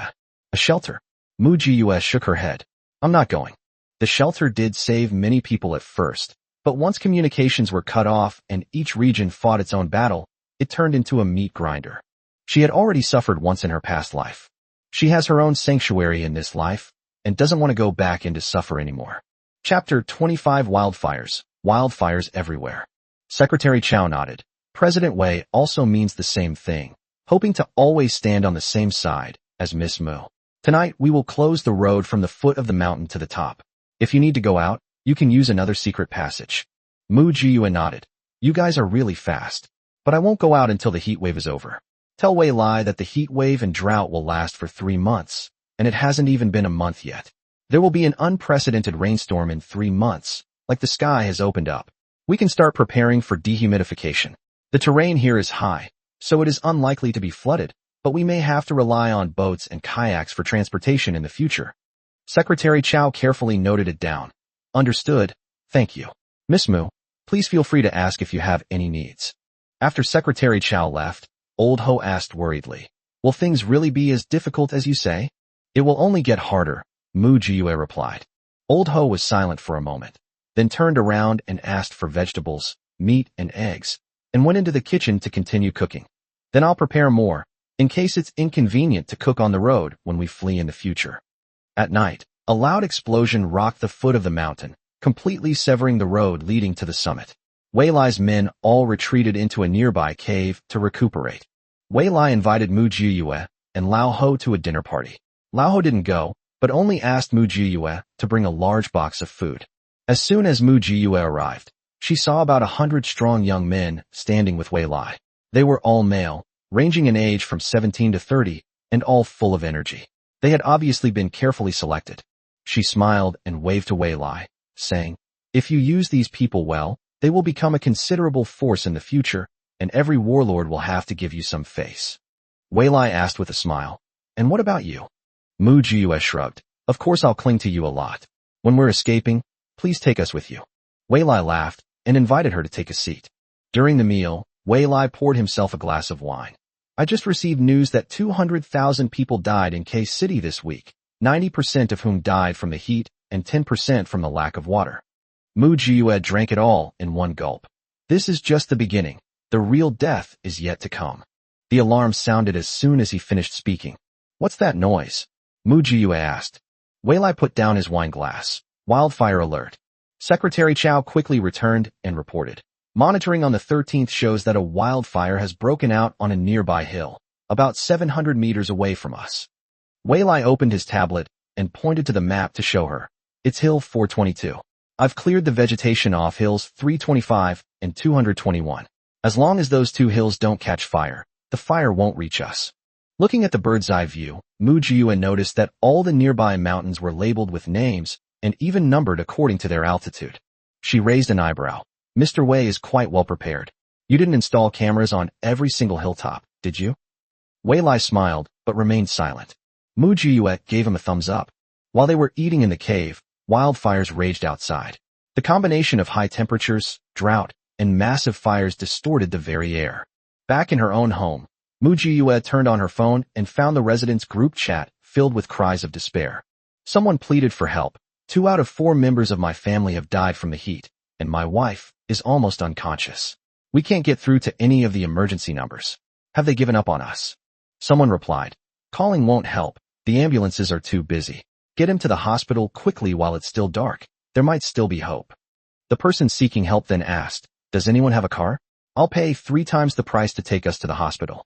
"A shelter." Mu Jue shook her head. "I'm not going." The shelter did save many people at first, but once communications were cut off and each region fought its own battle, it turned into a meat grinder. She had already suffered once in her past life. She has her own sanctuary in this life, and doesn't want to go back into suffer anymore. Chapter 25 Wildfires. Wildfires everywhere. Secretary Chow nodded. President Wei also means the same thing, hoping to always stand on the same side as Miss Mu. "Tonight we will close the road from the foot of the mountain to the top. If you need to go out, you can use another secret passage." Mu Jue nodded. "You guys are really fast. But I won't go out until the heat wave is over. Tell Wei Lai that the heat wave and drought will last for 3 months, and it hasn't even been a month yet. There will be an unprecedented rainstorm in 3 months, like the sky has opened up. We can start preparing for dehumidification. The terrain here is high, so it is unlikely to be flooded, but we may have to rely on boats and kayaks for transportation in the future." Secretary Chow carefully noted it down. Understood. Thank you. Miss Mu, please feel free to ask if you have any needs. After Secretary Chow left, Old Ho asked worriedly, will things really be as difficult as you say? It will only get harder, Mu Jiyue replied. Old Ho was silent for a moment, then turned around and asked for vegetables, meat, and eggs, and went into the kitchen to continue cooking. Then I'll prepare more, in case it's inconvenient to cook on the road when we flee in the future. At night, a loud explosion rocked the foot of the mountain, completely severing the road leading to the summit. Wei Lai's men all retreated into a nearby cave to recuperate. Wei Lai invited Mu Jiyue and Lao Ho to a dinner party. Lao Ho didn't go, but only asked Mu Jiyue to bring a large box of food. As soon as Mu Jiyue arrived, she saw about 100 strong young men standing with Wei Lai. They were all male, ranging in age from 17 to 30, and all full of energy. They had obviously been carefully selected. She smiled and waved to Wei Lai, saying, if you use these people well, they will become a considerable force in the future, and every warlord will have to give you some face. Wei Lai asked with a smile, and what about you? Mu Jiyue shrugged, of course I'll cling to you a lot. When we're escaping, please take us with you. Wei Lai laughed and invited her to take a seat. During the meal, Wei Lai poured himself a glass of wine. I just received news that 200,000 people died in K City this week, 90% of whom died from the heat and 10% from the lack of water. Mu Jiyue drank it all in one gulp. This is just the beginning. The real death is yet to come. The alarm sounded as soon as he finished speaking. What's that noise? Mu Jiyue asked. Wei Lai put down his wine glass. Wildfire alert. Secretary Chow quickly returned and reported. Monitoring on the 13th shows that a wildfire has broken out on a nearby hill, about 700 meters away from us. Wei Lai opened his tablet and pointed to the map to show her. It's Hill 422. I've cleared the vegetation off Hills 325 and 221. As long as those two hills don't catch fire, the fire won't reach us. Looking at the bird's eye view, Mu Jiyue noticed that all the nearby mountains were labeled with names and even numbered according to their altitude. She raised an eyebrow. Mr. Wei is quite well prepared. You didn't install cameras on every single hilltop, did you? Wei Lai smiled, but remained silent. Mu Jiyue gave him a thumbs up. While they were eating in the cave, wildfires raged outside. The combination of high temperatures, drought, and massive fires distorted the very air. Back in her own home, Mu Jiyue turned on her phone and found the residents' group chat filled with cries of despair. Someone pleaded for help. 2 out of 4 members of my family have died from the heat, and my wife is almost unconscious. We can't get through to any of the emergency numbers. Have they given up on us? Someone replied, calling won't help. The ambulances are too busy. Get him to the hospital quickly while it's still dark. There might still be hope. The person seeking help then asked, does anyone have a car? I'll pay 3 times the price to take us to the hospital.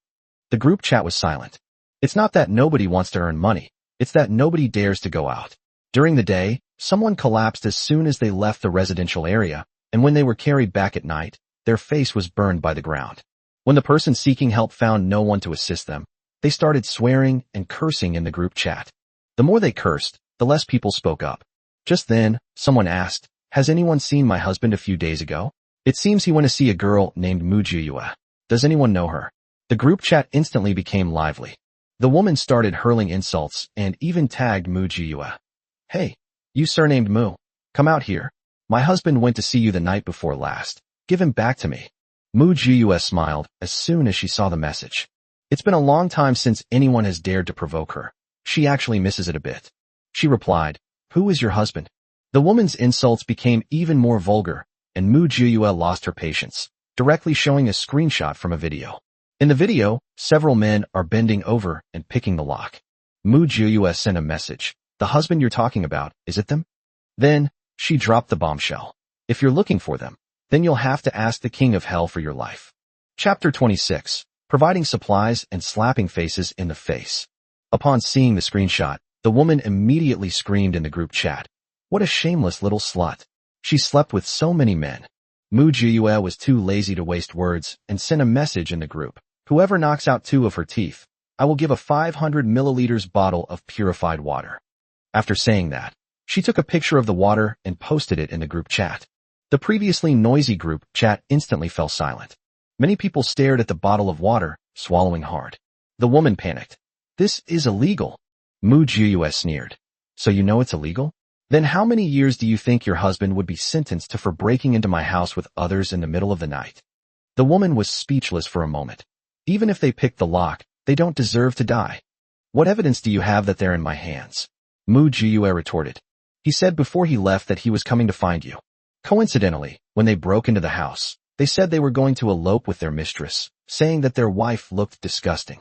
The group chat was silent. It's not that nobody wants to earn money. It's that nobody dares to go out. During the day, someone collapsed as soon as they left the residential area, and when they were carried back at night, their face was burned by the ground. When the person seeking help found no one to assist them, they started swearing and cursing in the group chat. The more they cursed, the less people spoke up. Just then, someone asked, has anyone seen my husband a few days ago? It seems he went to see a girl named Mu Jiyue. Does anyone know her? The group chat instantly became lively. The woman started hurling insults and even tagged Mu Jiyue. Hey, you surnamed Mu. Come out here. My husband went to see you the night before last. Give him back to me. Mu Jiyue smiled as soon as she saw the message. It's been a long time since anyone has dared to provoke her. She actually misses it a bit. She replied, who is your husband? The woman's insults became even more vulgar, and Mu Jiyue lost her patience, directly showing a screenshot from a video. In the video, several men are bending over and picking the lock. Mu Jiyue sent a message. The husband you're talking about, is it them? Then, she dropped the bombshell. If you're looking for them, then you'll have to ask the king of hell for your life. Chapter 26. Providing supplies and slapping faces in the face. Upon seeing the screenshot, the woman immediately screamed in the group chat. What a shameless little slut. She slept with so many men. Mu Jiyue was too lazy to waste words and sent a message in the group. Whoever knocks out 2 of her teeth, I will give a 500 milliliters bottle of purified water. After saying that, she took a picture of the water and posted it in the group chat. The previously noisy group chat instantly fell silent. Many people stared at the bottle of water, swallowing hard. The woman panicked. This is illegal. Mu Jiyue sneered. So you know it's illegal? Then how many years do you think your husband would be sentenced to for breaking into my house with others in the middle of the night? The woman was speechless for a moment. Even if they picked the lock, they don't deserve to die. What evidence do you have that they're in my hands? Mu Jiyue retorted. He said before he left that he was coming to find you. Coincidentally, when they broke into the house, they said they were going to elope with their mistress, saying that their wife looked disgusting.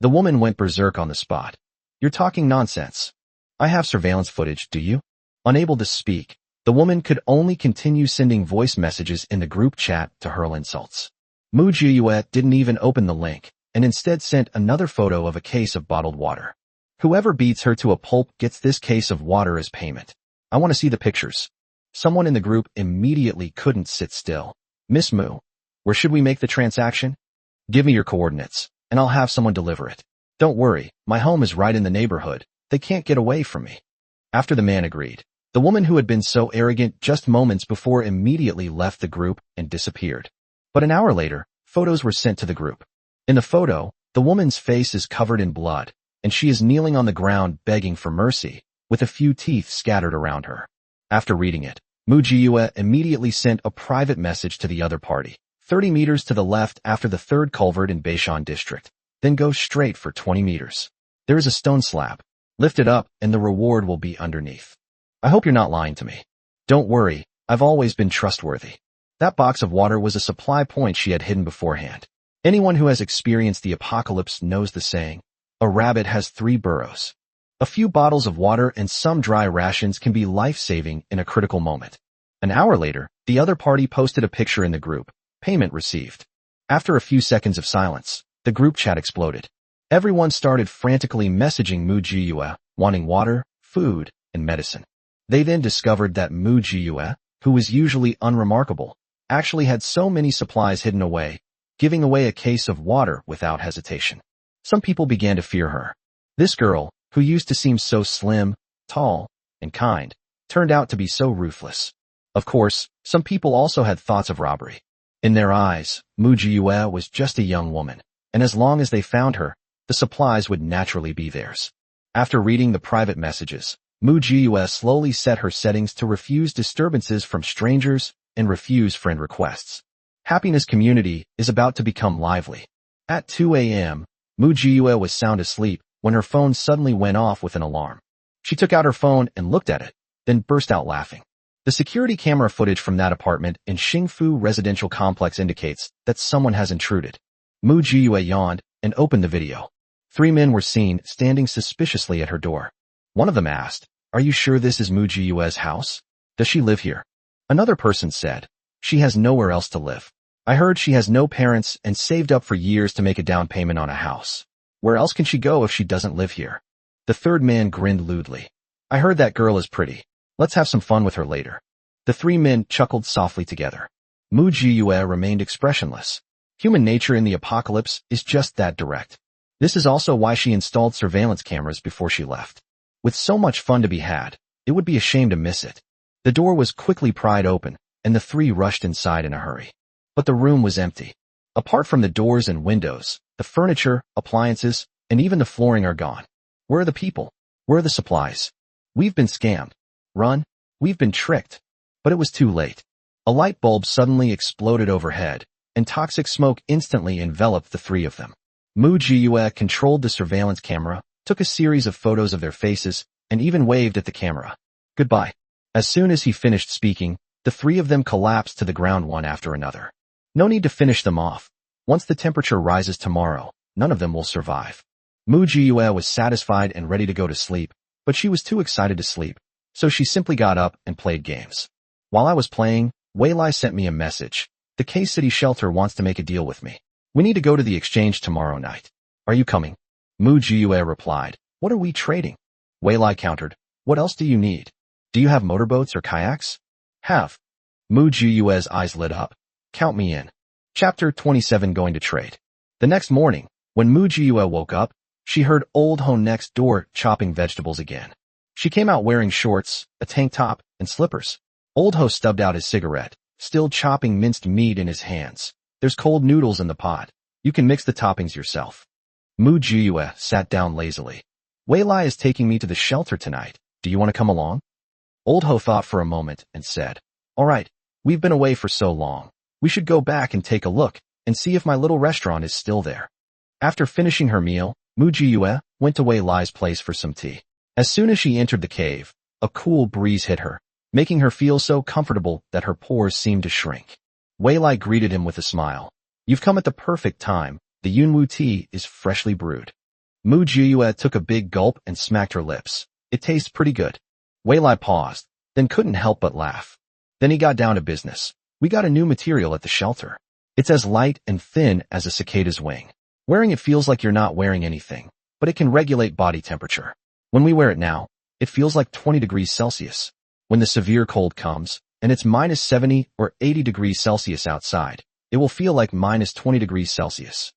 The woman went berserk on the spot. You're talking nonsense. I have surveillance footage, do you? Unable to speak, the woman could only continue sending voice messages in the group chat to hurl insults. Mu Jiyue didn't even open the link, and instead sent another photo of a case of bottled water. Whoever beats her to a pulp gets this case of water as payment. I want to see the pictures. Someone in the group immediately couldn't sit still. Miss Mu, where should we make the transaction? Give me your coordinates, and I'll have someone deliver it. Don't worry, my home is right in the neighborhood. They can't get away from me. After the man agreed, the woman who had been so arrogant just moments before immediately left the group and disappeared. But an hour later, photos were sent to the group. In the photo, the woman's face is covered in blood, and she is kneeling on the ground begging for mercy, with a few teeth scattered around her. After reading it, Mu Jiyue immediately sent a private message to the other party, 30 meters to the left after the third culvert in Beishan district, then go straight for 20 meters. There is a stone slab. Lift it up and the reward will be underneath. I hope you're not lying to me. Don't worry, I've always been trustworthy. That box of water was a supply point she had hidden beforehand. Anyone who has experienced the apocalypse knows the saying, a rabbit has 3 burrows. A few bottles of water and some dry rations can be life-saving in a critical moment. An hour later, the other party posted a picture in the group. Payment received. After a few seconds of silence, the group chat exploded. Everyone started frantically messaging Mu Jiyue, wanting water, food, and medicine. They then discovered that Mu Jiyue, who was usually unremarkable, actually had so many supplies hidden away, giving away a case of water without hesitation. Some people began to fear her. This girl, who used to seem so slim, tall, and kind, turned out to be so ruthless. Of course, some people also had thoughts of robbery. In their eyes, Mu Jiyue was just a young woman, and as long as they found her, the supplies would naturally be theirs. After reading the private messages, Mu Jiyue slowly set her settings to refuse disturbances from strangers and refuse friend requests. Happiness Community is about to become lively. At 2 a.m., Mu Jiyue was sound asleep when her phone suddenly went off with an alarm. She took out her phone and looked at it, then burst out laughing. The security camera footage from that apartment in Xingfu residential complex indicates that someone has intruded. Mu Jiyue yawned and opened the video. 3 men were seen standing suspiciously at her door. One of them asked, "Are you sure this is Mu Jiyue's house? Does she live here?" Another person said, "She has nowhere else to live. I heard she has no parents and saved up for years to make a down payment on a house. Where else can she go if she doesn't live here?" The third man grinned lewdly. "I heard that girl is pretty. Let's have some fun with her later." The 3 men chuckled softly together. Mu Jiyue remained expressionless. Human nature in the apocalypse is just that direct. This is also why she installed surveillance cameras before she left. With so much fun to be had, it would be a shame to miss it. The door was quickly pried open, and the 3 rushed inside in a hurry. But the room was empty. Apart from the doors and windows, the furniture, appliances, and even the flooring are gone. Where are the people? Where are the supplies? We've been scammed. Run. We've been tricked. But it was too late. A light bulb suddenly exploded overhead, and toxic smoke instantly enveloped the 3 of them. Mu Jiyue controlled the surveillance camera, took a series of photos of their faces, and even waved at the camera. Goodbye. As soon as he finished speaking, the 3 of them collapsed to the ground one after another. No need to finish them off. Once the temperature rises tomorrow, none of them will survive. Mu Jiyue was satisfied and ready to go to sleep, but she was too excited to sleep, so she simply got up and played games. While I was playing, Weilai sent me a message. The K-City shelter wants to make a deal with me. We need to go to the exchange tomorrow night. Are you coming? Mu Jiyue replied, "What are we trading?" Weilai countered, "What else do you need? Do you have motorboats or kayaks?" "Have." Mu Jiyue's eyes lit up. "Count me in." Chapter 27 Going to Trade. The next morning, when Mu Jiyue woke up, she heard Old Ho next door chopping vegetables again. She came out wearing shorts, a tank top, and slippers. Old Ho stubbed out his cigarette, still chopping minced meat in his hands. "There's cold noodles in the pot. You can mix the toppings yourself." Mu Jiyue sat down lazily. "Weilai is taking me to the shelter tonight, Do you want to come along? Old Ho thought for a moment and said, all right, we've been away for so long. We should go back and take a look and see if my little restaurant is still there. After finishing her meal, Mu Jiyue went to Wei Lai's place for some tea. As soon as she entered the cave, a cool breeze hit her, making her feel so comfortable that her pores seemed to shrink. Wei Lai greeted him with a smile. You've come at the perfect time. The Yunwu tea is freshly brewed. Mu Jiyue took a big gulp and smacked her lips. It tastes pretty good. Wei Lai paused, then couldn't help but laugh. Then he got down to business. We got a new material at the shelter. It's as light and thin as a cicada's wing. Wearing it feels like you're not wearing anything, but it can regulate body temperature. When we wear it now, it feels like 20 degrees Celsius. When the severe cold comes, and it's minus 70 or 80 degrees Celsius outside, it will feel like minus 20 degrees Celsius.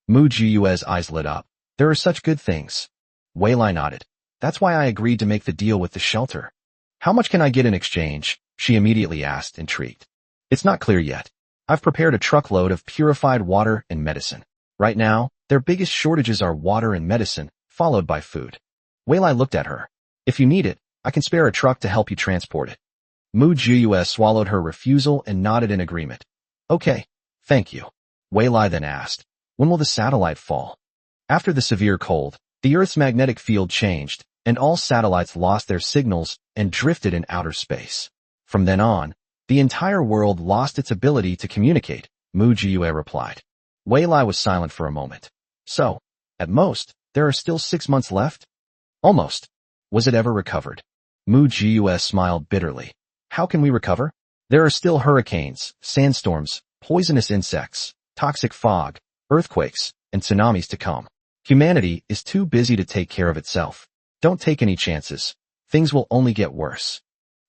Mu Jiyue's eyes lit up. There are such good things. Wei Lai nodded. That's why I agreed to make the deal with the shelter. How much can I get in exchange? She immediately asked, intrigued. It's not clear yet. I've prepared a truckload of purified water and medicine. Right now, their biggest shortages are water and medicine, followed by food. Wei Lai looked at her. If you need it, I can spare a truck to help you transport it. Mu Jiyue swallowed her refusal and nodded in agreement. Okay, thank you. Wei Lai then asked, when will the satellite fall? After the severe cold, the Earth's magnetic field changed, and all satellites lost their signals and drifted in outer space. From then on, the entire world lost its ability to communicate, Mu Jiyue replied. Wei Lai was silent for a moment. So, at most, there are still 6 months left? Almost. Was it ever recovered? Mu Jiyue smiled bitterly. How can we recover? There are still hurricanes, sandstorms, poisonous insects, toxic fog, earthquakes, and tsunamis to come. Humanity is too busy to take care of itself. Don't take any chances. Things will only get worse.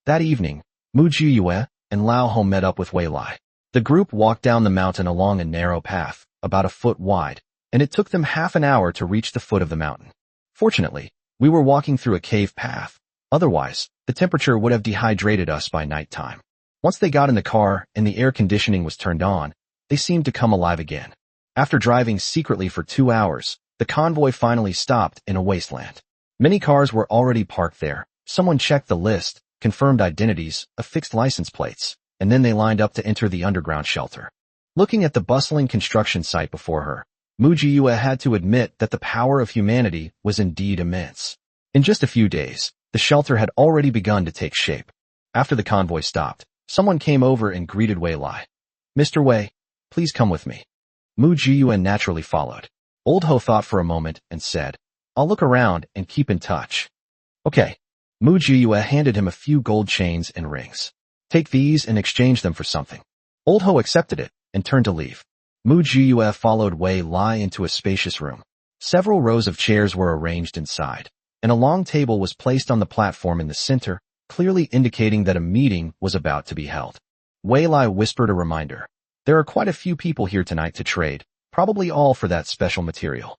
That evening, Mu Jiyue and Lao Ho met up with Wei Lai. The group walked down the mountain along a narrow path, about a foot wide, and it took them half an hour to reach the foot of the mountain. Fortunately, we were walking through a cave path. Otherwise, the temperature would have dehydrated us by nighttime. Once they got in the car and the air conditioning was turned on, they seemed to come alive again. After driving secretly for 2 hours, the convoy finally stopped in a wasteland. Many cars were already parked there. Someone checked the list, confirmed identities, affixed license plates, and then they lined up to enter the underground shelter. Looking at the bustling construction site before her, Mu Jiyue had to admit that the power of humanity was indeed immense. In just a few days, the shelter had already begun to take shape. After the convoy stopped, someone came over and greeted Wei Lai. Mr. Wei, please come with me. Mu Jiyue naturally followed. Old Ho thought for a moment and said, I'll look around and keep in touch. Okay. Mu Jiyue handed him a few gold chains and rings. Take these and exchange them for something. Old Ho accepted it and turned to leave. Mu Jiyue followed Wei Lai into a spacious room. Several rows of chairs were arranged inside, and a long table was placed on the platform in the center, clearly indicating that a meeting was about to be held. Wei Lai whispered a reminder. There are quite a few people here tonight to trade, probably all for that special material.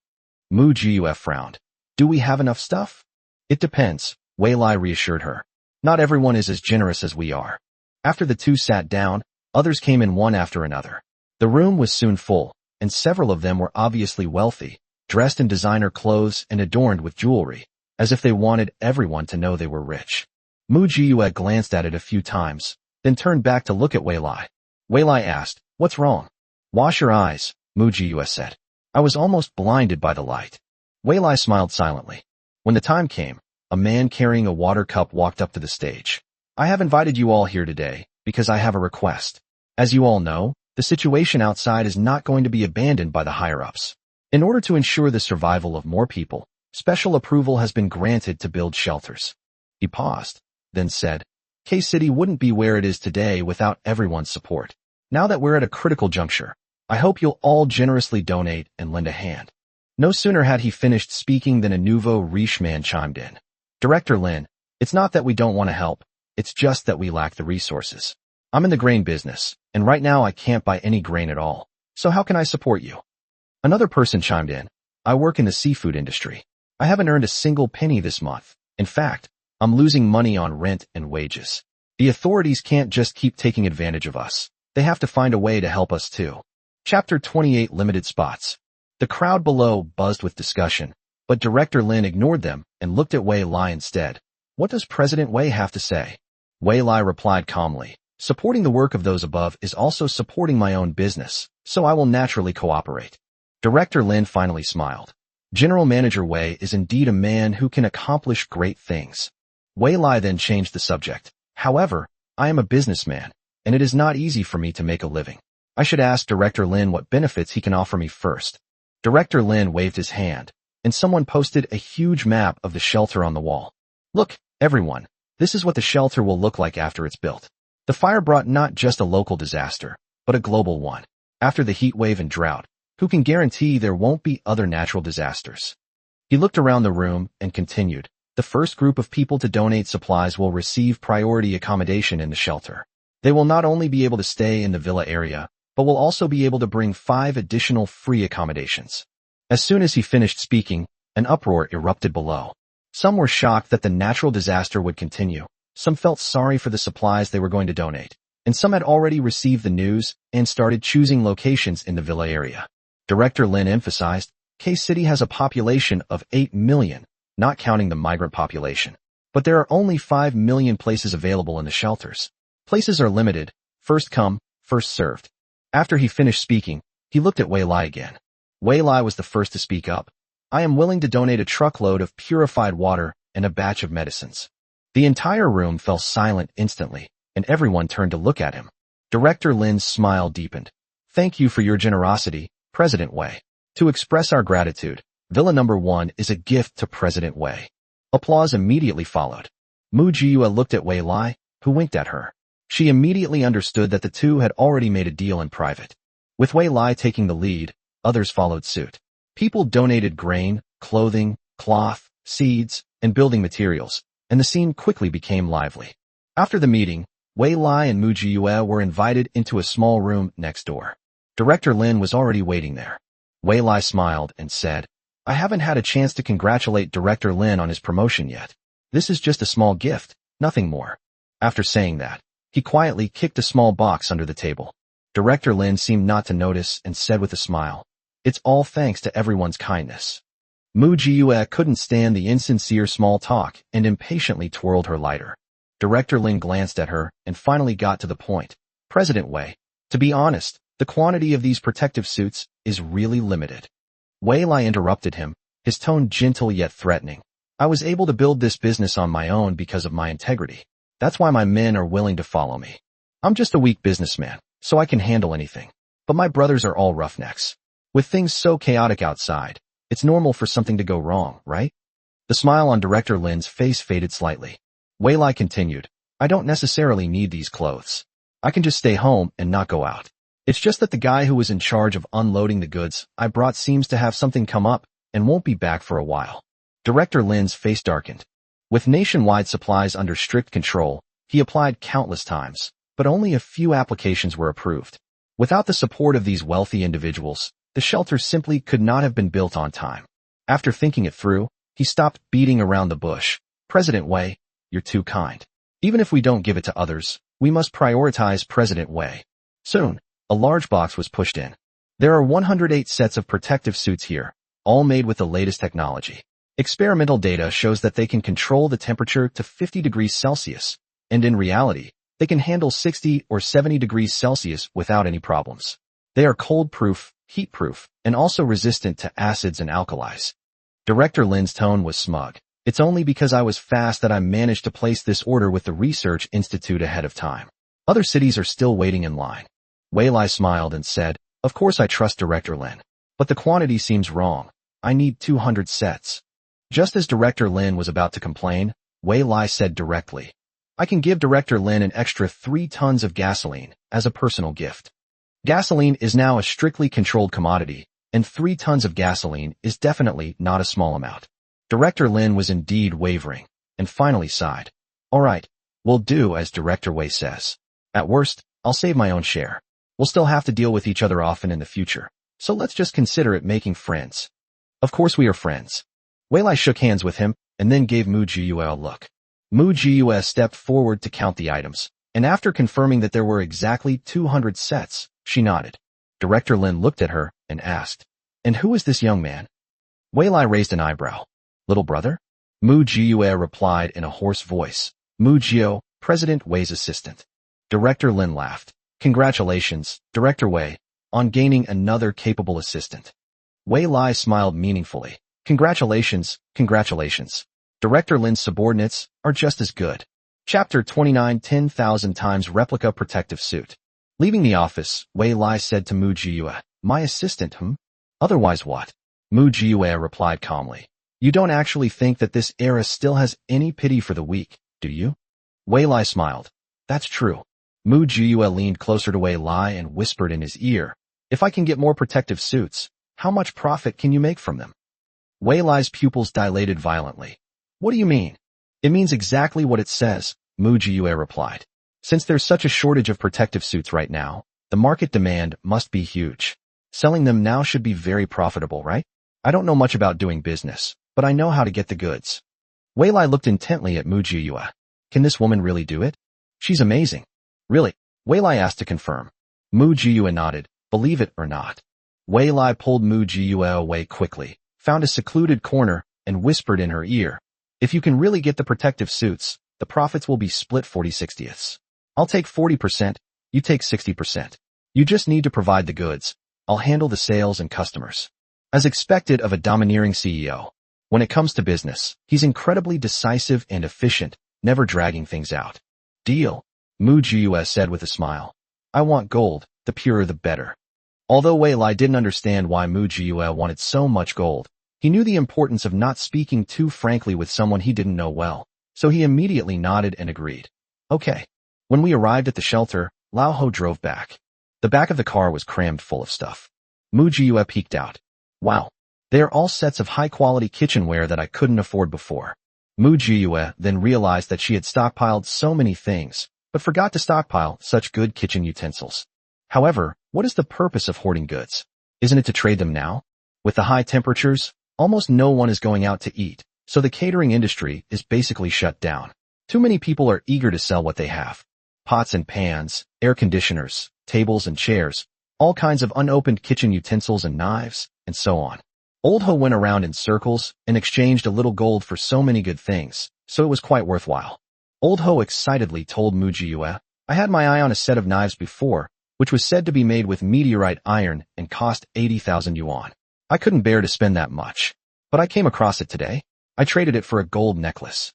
Mu Jiyue frowned. Do we have enough stuff? It depends, Wei Lai reassured her. Not everyone is as generous as we are. After the two sat down, others came in one after another. The room was soon full, and several of them were obviously wealthy, dressed in designer clothes and adorned with jewelry, as if they wanted everyone to know they were rich. Mu Jiyue glanced at it a few times, then turned back to look at Wei Lai. Wei Lai asked, What's wrong? Wash your eyes, Mu Jiyue said. I was almost blinded by the light. Wei Lai smiled silently. When the time came, a man carrying a water cup walked up to the stage. I have invited you all here today because I have a request. As you all know, the situation outside is not going to be abandoned by the higher-ups. In order to ensure the survival of more people, special approval has been granted to build shelters. He paused, then said, K-City wouldn't be where it is today without everyone's support. Now that we're at a critical juncture, I hope you'll all generously donate and lend a hand. No sooner had he finished speaking than a nouveau riche man chimed in. Director Lin, it's not that we don't want to help, it's just that we lack the resources. I'm in the grain business, and right now I can't buy any grain at all. So how can I support you? Another person chimed in. I work in the seafood industry. I haven't earned a single penny this month. In fact, I'm losing money on rent and wages. The authorities can't just keep taking advantage of us. They have to find a way to help us too. Chapter 28 Limited Spots. The crowd below buzzed with discussion, but Director Lin ignored them and looked at Wei Lai instead. What does President Wei have to say? Wei Lai replied calmly. Supporting the work of those above is also supporting my own business, so I will naturally cooperate. Director Lin finally smiled. General Manager Wei is indeed a man who can accomplish great things. Wei Lai then changed the subject. However, I am a businessman, and it is not easy for me to make a living. I should ask Director Lin what benefits he can offer me first. Director Lin waved his hand, and someone posted a huge map of the shelter on the wall. Look, everyone, this is what the shelter will look like after it's built. The fire brought not just a local disaster, but a global one. After the heat wave and drought, who can guarantee there won't be other natural disasters? He looked around the room and continued. The first group of people to donate supplies will receive priority accommodation in the shelter. They will not only be able to stay in the villa area, but will also be able to bring 5 additional free accommodations. As soon as he finished speaking, an uproar erupted below. Some were shocked that the natural disaster would continue. Some felt sorry for the supplies they were going to donate, and some had already received the news and started choosing locations in the villa area. Director Lin emphasized, K-City has a population of 8 million, not counting the migrant population. But there are only 5 million places available in the shelters. Places are limited, first come, first served. After he finished speaking, he looked at Wei Lai again. Wei Lai was the first to speak up. I am willing to donate a truckload of purified water and a batch of medicines. The entire room fell silent instantly, and everyone turned to look at him. Director Lin's smile deepened. Thank you for your generosity, President Wei. To express our gratitude, Villa Number 1 is a gift to President Wei. Applause immediately followed. Mu Jiyue looked at Wei Lai, who winked at her. She immediately understood that the two had already made a deal in private. With Wei Lai taking the lead, others followed suit. People donated grain, clothing, cloth, seeds, and building materials, and the scene quickly became lively. After the meeting, Wei Lai and Mu Jiyue were invited into a small room next door. Director Lin was already waiting there. Wei Lai smiled and said, I haven't had a chance to congratulate Director Lin on his promotion yet. This is just a small gift, nothing more. After saying that, he quietly kicked a small box under the table. Director Lin seemed not to notice and said with a smile, It's all thanks to everyone's kindness. Mu Jiyue couldn't stand the insincere small talk and impatiently twirled her lighter. Director Lin glanced at her and finally got to the point. President Wei, to be honest, the quantity of these protective suits is really limited. Wei Lai interrupted him, his tone gentle yet threatening. I was able to build this business on my own because of my integrity. That's why my men are willing to follow me. I'm just a weak businessman, so I can handle anything. But my brothers are all roughnecks. With things so chaotic outside, it's normal for something to go wrong, right? The smile on Director Lin's face faded slightly. Wei Lai continued, I don't necessarily need these clothes. I can just stay home and not go out. It's just that the guy who was in charge of unloading the goods I brought seems to have something come up and won't be back for a while. Director Lin's face darkened. With nationwide supplies under strict control, he applied countless times, but only a few applications were approved. Without the support of these wealthy individuals, the shelter simply could not have been built on time. After thinking it through, he stopped beating around the bush. President Wei, you're too kind. Even if we don't give it to others, we must prioritize President Wei. Soon, a large box was pushed in. There are 108 sets of protective suits here, all made with the latest technology. Experimental data shows that they can control the temperature to 50 degrees Celsius, and in reality, they can handle 60 or 70 degrees Celsius without any problems. They are cold-proof, heat-proof, and also resistant to acids and alkalis. Director Lin's tone was smug. It's only because I was fast that I managed to place this order with the Research Institute ahead of time. Other cities are still waiting in line. Wei Lai smiled and said, Of course I trust Director Lin. But the quantity seems wrong. I need 200 sets. Just as Director Lin was about to complain, Wei Lai said directly, I can give Director Lin an extra 3 tons of gasoline as a personal gift. Gasoline is now a strictly controlled commodity, and 3 tons of gasoline is definitely not a small amount. Director Lin was indeed wavering, and finally sighed. All right, we'll do as Director Wei says. At worst, I'll save my own share. We'll still have to deal with each other often in the future, so let's just consider it making friends. Of course we are friends. Wei Lai shook hands with him, and then gave Mu Jiyue a look. Mu Jiyue stepped forward to count the items, and after confirming that there were exactly 200 sets, she nodded. Director Lin looked at her and asked, And who is this young man? Wei Lai raised an eyebrow. Little brother? Mu Jiyue replied in a hoarse voice. Mu Jio, President Wei's assistant. Director Lin laughed. Congratulations, Director Wei, on gaining another capable assistant. Wei Lai smiled meaningfully. Congratulations, congratulations. Director Lin's subordinates are just as good. Chapter 29 10,000 times replica protective suit. Leaving the office, Wei Lai said to Mu Jiyue, my assistant, Otherwise what? Mu Jiyue replied calmly. You don't actually think that this era still has any pity for the weak, do you? Wei Lai smiled. That's true. Mu Jiyue leaned closer to Wei Lai and whispered in his ear, if I can get more protective suits, how much profit can you make from them? Wei Lai's pupils dilated violently. What do you mean? It means exactly what it says, Mu Jiyue replied. Since there's such a shortage of protective suits right now, the market demand must be huge. Selling them now should be very profitable, right? I don't know much about doing business, but I know how to get the goods. Wei Lai looked intently at Mu Jiyue. Can this woman really do it? She's amazing. Really? Wei Lai asked to confirm. Mu Jiyue nodded, believe it or not. Wei Lai pulled Mu Jiyue away quickly, found a secluded corner, and whispered in her ear. If you can really get the protective suits, the profits will be split 40/60ths. I'll take 40%, you take 60%. You just need to provide the goods. I'll handle the sales and customers. As expected of a domineering CEO, when it comes to business, he's incredibly decisive and efficient, never dragging things out. Deal, Mu Jiyue said with a smile. I want gold, the purer the better. Although Wei Lai didn't understand why Mu Jiyue wanted so much gold, he knew the importance of not speaking too frankly with someone he didn't know well, so he immediately nodded and agreed. Okay. When we arrived at the shelter, Lao Ho drove back. The back of the car was crammed full of stuff. Mu Jiyue peeked out. Wow. They are all sets of high-quality kitchenware that I couldn't afford before. Mu Jiyue then realized that she had stockpiled so many things, but forgot to stockpile such good kitchen utensils. However, what is the purpose of hoarding goods? Isn't it to trade them now? With the high temperatures, almost no one is going out to eat, so the catering industry is basically shut down. Too many people are eager to sell what they have. Pots and pans, air conditioners, tables and chairs, all kinds of unopened kitchen utensils and knives, and so on. Old Ho went around in circles and exchanged a little gold for so many good things, so it was quite worthwhile. Old Ho excitedly told Mu Jiyue, I had my eye on a set of knives before, which was said to be made with meteorite iron and cost 80,000 yuan. I couldn't bear to spend that much, but I came across it today. I traded it for a gold necklace.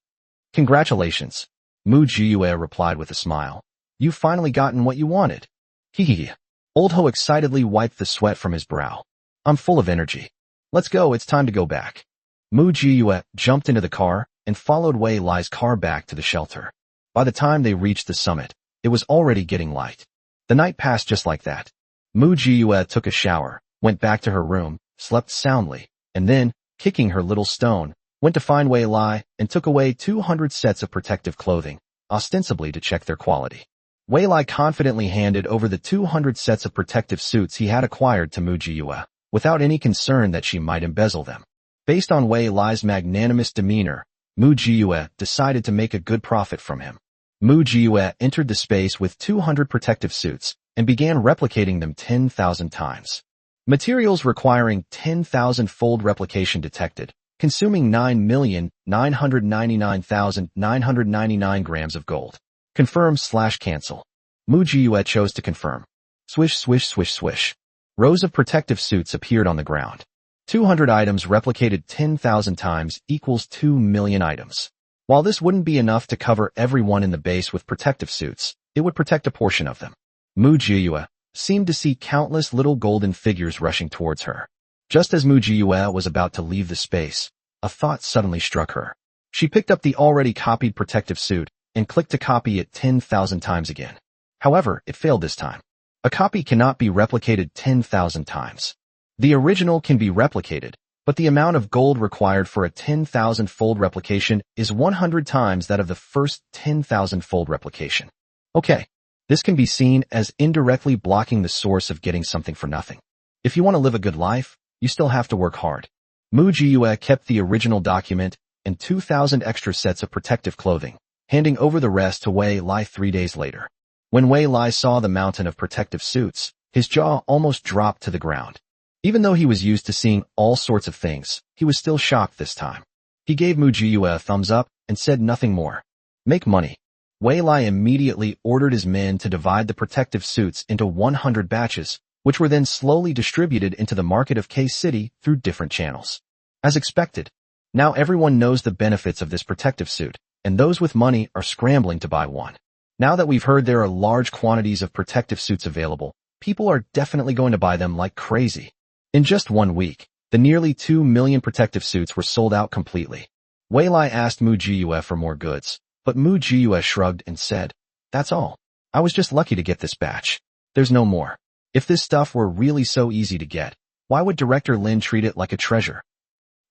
Congratulations, Mu Jiyue replied with a smile. You've finally gotten what you wanted. Hee. Old Ho excitedly wiped the sweat from his brow. I'm full of energy. Let's go, it's time to go back. Mu Jiyue jumped into the car and followed Wei Lai's car back to the shelter. By the time they reached the summit, it was already getting light. The night passed just like that. Mu Jiyue took a shower, went back to her room, slept soundly, and then, kicking her little stone, went to find Wei Lai and took away 200 sets of protective clothing, ostensibly to check their quality. Wei Lai confidently handed over the 200 sets of protective suits he had acquired to Mu Jiyue, without any concern that she might embezzle them. Based on Wei Lai's magnanimous demeanor, Mu Jiyue decided to make a good profit from him. Mu Jiyue entered the space with 200 protective suits and began replicating them 10,000 times. Materials requiring 10,000-fold replication detected, consuming 9,999,999 grams of gold. Confirm/cancel. Mu Jiyue chose to confirm. Swish, swish, swish, swish. Rows of protective suits appeared on the ground. 200 items replicated 10,000 times equals 2 million items. While this wouldn't be enough to cover everyone in the base with protective suits, it would protect a portion of them. Mu Jiyue seemed to see countless little golden figures rushing towards her. Just as Mu Jiyue was about to leave the space, a thought suddenly struck her. She picked up the already copied protective suit and clicked to copy it 10,000 times again. However, it failed this time. A copy cannot be replicated 10,000 times. The original can be replicated, but the amount of gold required for a 10,000-fold replication is 100 times that of the first 10,000-fold replication. Okay, this can be seen as indirectly blocking the source of getting something for nothing. If you want to live a good life, you still have to work hard. Mu Jiyue kept the original document and 2,000 extra sets of protective clothing, handing over the rest to Wei Lai 3 days later. When Wei Lai saw the mountain of protective suits, his jaw almost dropped to the ground. Even though he was used to seeing all sorts of things, he was still shocked this time. He gave Mu Jiyue a thumbs up and said nothing more. Make money. Wei Lai immediately ordered his men to divide the protective suits into 100 batches, which were then slowly distributed into the market of K-City through different channels. As expected, now everyone knows the benefits of this protective suit, and those with money are scrambling to buy one. Now that we've heard there are large quantities of protective suits available, people are definitely going to buy them like crazy. In just 1 week, the nearly 2 million protective suits were sold out completely. Wei Lai asked Mu Jiyue for more goods, but Mu Jiyue shrugged and said, "That's all. I was just lucky to get this batch. There's no more. If this stuff were really so easy to get, why would Director Lin treat it like a treasure?"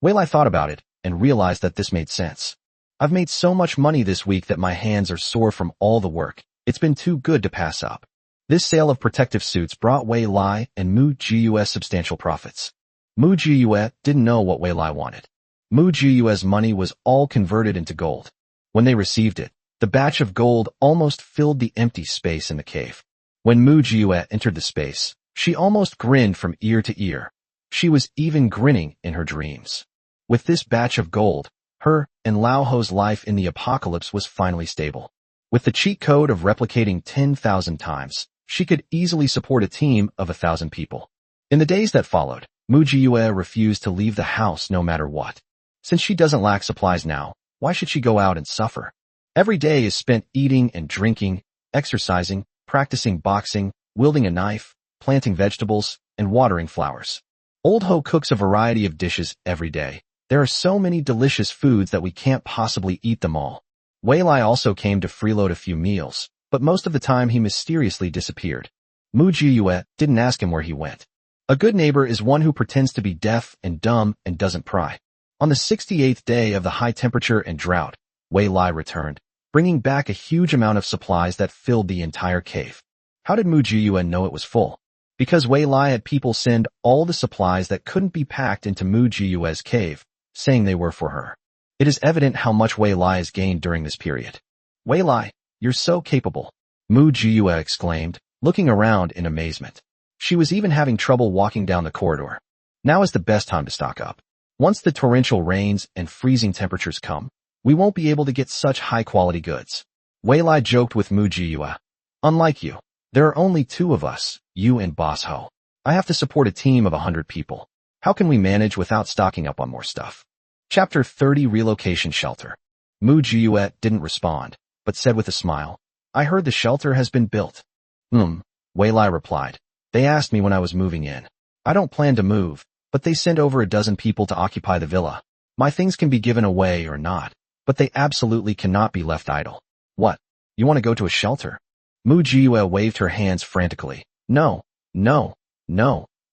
Wei Lai thought about it and realized that this made sense. I've made so much money this week that my hands are sore from all the work. It's been too good to pass up. This sale of protective suits brought Wei Lai and Mu Jiyue substantial profits. Mu Jiyue didn't know what Wei Lai wanted. Mu Jiyue's money was all converted into gold. When they received it, the batch of gold almost filled the empty space in the cave. When Mu Jiyue entered the space, she almost grinned from ear to ear. She was even grinning in her dreams. With this batch of gold, her and Lao Ho's life in the apocalypse was finally stable. With the cheat code of replicating 10,000 times, she could easily support a team of 1,000 people. In the days that followed, Mu Jiyue refused to leave the house no matter what. Since she doesn't lack supplies now, why should she go out and suffer? Every day is spent eating and drinking, exercising, practicing boxing, wielding a knife, planting vegetables, and watering flowers. Old Ho cooks a variety of dishes every day. There are so many delicious foods that we can't possibly eat them all. Wei Lai also came to freeload a few meals, but most of the time he mysteriously disappeared. Mu Jiyue didn't ask him where he went. A good neighbor is one who pretends to be deaf and dumb and doesn't pry. On the 68th day of the high temperature and drought, Wei Lai returned, bringing back a huge amount of supplies that filled the entire cave. How did Mu Jiyue know it was full? Because Wei Lai had people send all the supplies that couldn't be packed into Mu Jiyue's cave, saying they were for her. It is evident how much Wei Lai has gained during this period. "Wei Lai, you're so capable," Mu Jiyue exclaimed, looking around in amazement. She was even having trouble walking down the corridor. Now is the best time to stock up. Once the torrential rains and freezing temperatures come, we won't be able to get such high-quality goods. Wei Lai joked with Mu Jiyue. "Unlike you, there are only 2 of us, you and Boss Ho. I have to support a team of 100 people. How can we manage without stocking up on more stuff?" Chapter 30 Relocation Shelter. Mu Jiyue didn't respond, but said with a smile, "I heard the shelter has been built." Wei Lai replied. "They asked me when I was moving in. I don't plan to move, but they sent over a dozen people to occupy the villa. My things can be given away or not, but they absolutely cannot be left idle." "What? You want to go to a shelter?" Mu Jiyue waved her hands frantically. No.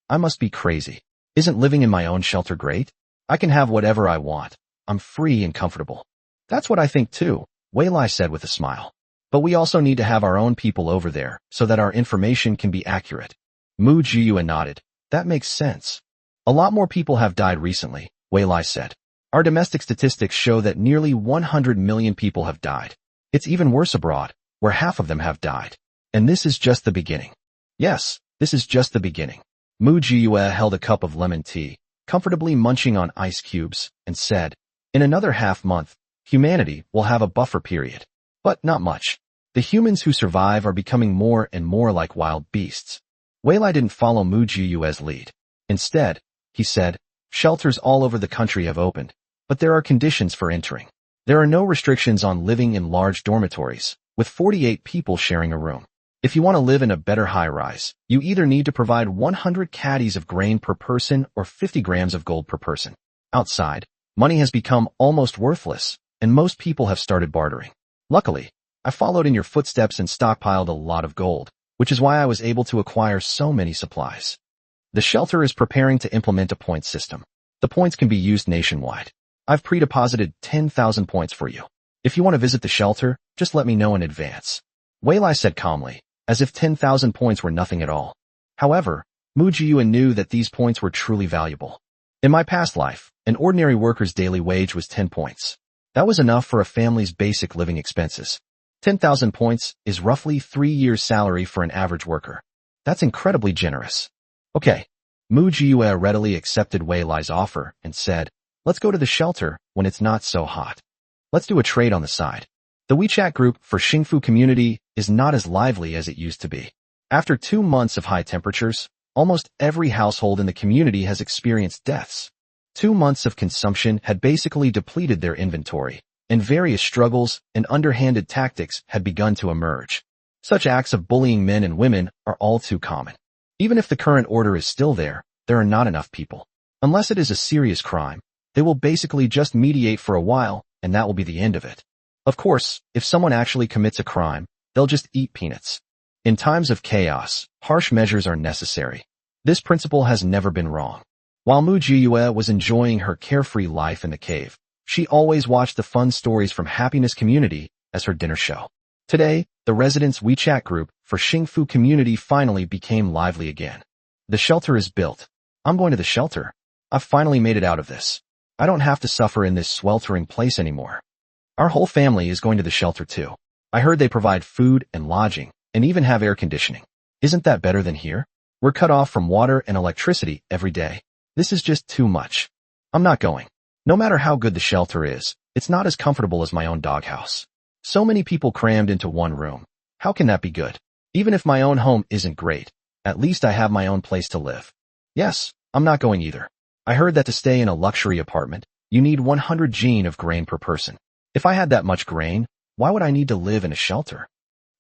I must be crazy. Isn't living in my own shelter great? I can have whatever I want. I'm free and comfortable." "That's what I think too," Wei Lai said with a smile. "But we also need to have our own people over there so that our information can be accurate." Mu Jiyue nodded. "That makes sense. A lot more people have died recently," Wei Lai said. "Our domestic statistics show that nearly 100 million people have died. It's even worse abroad, where half of them have died. And this is just the beginning." "Yes, this is just the beginning." Mu Jiyue held a cup of lemon tea, comfortably munching on ice cubes, and said, "In another half-month, humanity will have a buffer period. But not much. The humans who survive are becoming more and more like wild beasts." Wei Lai didn't follow Mu Jiyue's lead. Instead, he said, "Shelters all over the country have opened, but there are conditions for entering. There are no restrictions on living in large dormitories, with 48 people sharing a room. If you want to live in a better high-rise, you either need to provide 100 caddies of grain per person or 50 grams of gold per person. Outside, money has become almost worthless, and most people have started bartering. Luckily, I followed in your footsteps and stockpiled a lot of gold, which is why I was able to acquire so many supplies. The shelter is preparing to implement a points system. The points can be used nationwide. I've pre-deposited 10,000 points for you. If you want to visit the shelter, just let me know in advance." Wei Lai said calmly, as if 10,000 points were nothing at all. However, Mu Jiyue knew that these points were truly valuable. In my past life, an ordinary worker's daily wage was 10 points. That was enough for a family's basic living expenses. 10,000 points is roughly 3 years' salary for an average worker. That's incredibly generous. Okay. Mu Jiyue readily accepted Wei Lai's offer and said, Let's go to the shelter when it's not so hot. Let's do a trade on the side. The WeChat group for Xingfu community is not as lively as it used to be. After 2 months of high temperatures, almost every household in the community has experienced deaths. 2 months of consumption had basically depleted their inventory, and various struggles and underhanded tactics had begun to emerge. Such acts of bullying men and women are all too common. Even if the current order is still there are not enough people. Unless it is a serious crime, they will basically just mediate for a while, and that will be the end of it. Of course, if someone actually commits a crime, they'll just eat peanuts. In times of chaos, harsh measures are necessary. This principle has never been wrong. While Mu Jiyue was enjoying her carefree life in the cave, she always watched the fun stories from Happiness Community as her dinner show. Today, the residents' WeChat group for Xingfu community finally became lively again. The shelter is built. I'm going to the shelter. I've finally made it out of this. I don't have to suffer in this sweltering place anymore. Our whole family is going to the shelter too. I heard they provide food and lodging, and even have air conditioning. Isn't that better than here? We're cut off from water and electricity every day. This is just too much. I'm not going. No matter how good the shelter is, it's not as comfortable as my own doghouse. So many people crammed into one room. How can that be good? Even if my own home isn't great, at least I have my own place to live. Yes, I'm not going either. I heard that to stay in a luxury apartment, you need 100 jin of grain per person. If I had that much grain, why would I need to live in a shelter?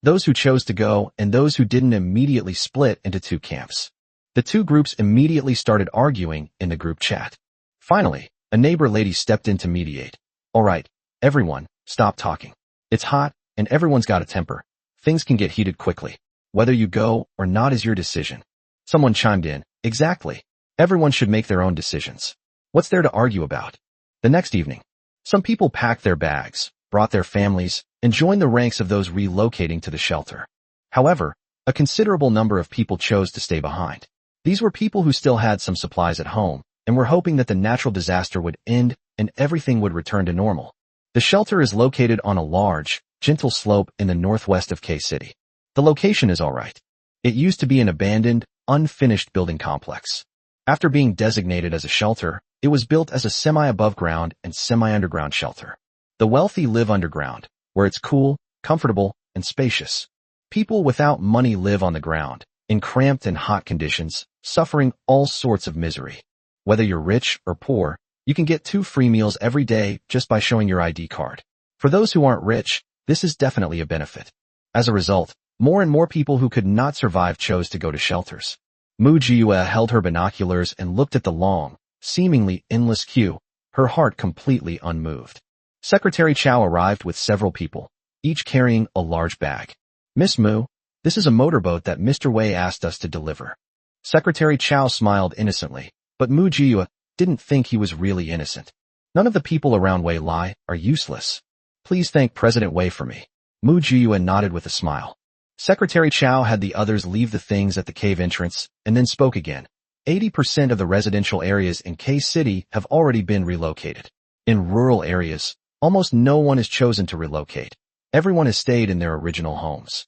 Those who chose to go and those who didn't immediately split into 2 camps. The 2 groups immediately started arguing in the group chat. Finally, a neighbor lady stepped in to mediate. All right, everyone, stop talking. It's hot, and everyone's got a temper. Things can get heated quickly. Whether you go or not is your decision. Someone chimed in. Exactly. Everyone should make their own decisions. What's there to argue about? The next evening, some people packed their bags, brought their families, and joined the ranks of those relocating to the shelter. However, a considerable number of people chose to stay behind. These were people who still had some supplies at home, and were hoping that the natural disaster would end and everything would return to normal. The shelter is located on a large, gentle slope in the northwest of K-City. The location is alright. It used to be an abandoned, unfinished building complex. After being designated as a shelter, it was built as a semi-above-ground and semi-underground shelter. The wealthy live underground, where it's cool, comfortable, and spacious. People without money live on the ground, in cramped and hot conditions, suffering all sorts of misery. Whether you're rich or poor, you can get 2 free meals every day just by showing your ID card. For those who aren't rich, this is definitely a benefit. As a result, more and more people who could not survive chose to go to shelters. Mu Jiyue held her binoculars and looked at the long, seemingly endless queue, her heart completely unmoved. Secretary Chow arrived with several people, each carrying a large bag. Miss Mu, this is a motorboat that Mr. Wei asked us to deliver. Secretary Chow smiled innocently, but Mu Jiyue didn't think he was really innocent. None of the people around Wei Lai are useless. Please thank President Wei for me. Mu Jiyue nodded with a smile. Secretary Chow had the others leave the things at the cave entrance, and then spoke again. 80% of the residential areas in K-City have already been relocated. In rural areas, almost no one is chosen to relocate. Everyone has stayed in their original homes.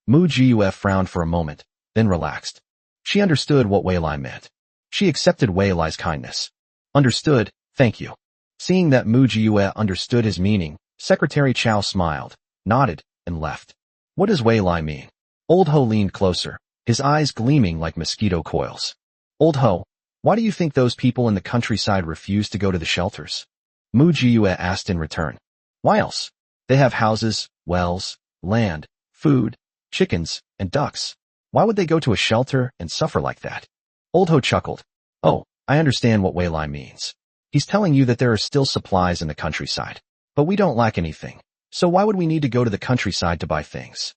Mu Jiyue frowned for a moment, then relaxed. She understood what Wei Lai meant. She accepted Wei Lai's kindness. Understood, thank you. Seeing that Mu Jiyue understood his meaning, Secretary Chow smiled, nodded, and left. What does Wei Lai mean? Old Ho leaned closer, his eyes gleaming like mosquito coils. Old Ho, why do you think those people in the countryside refuse to go to the shelters? Mu Jiyue asked in return. Why else? They have houses, wells, land, food, chickens, and ducks. Why would they go to a shelter and suffer like that? Old Ho chuckled. Oh, I understand what Wei Lai means. He's telling you that there are still supplies in the countryside. But we don't lack anything. So why would we need to go to the countryside to buy things?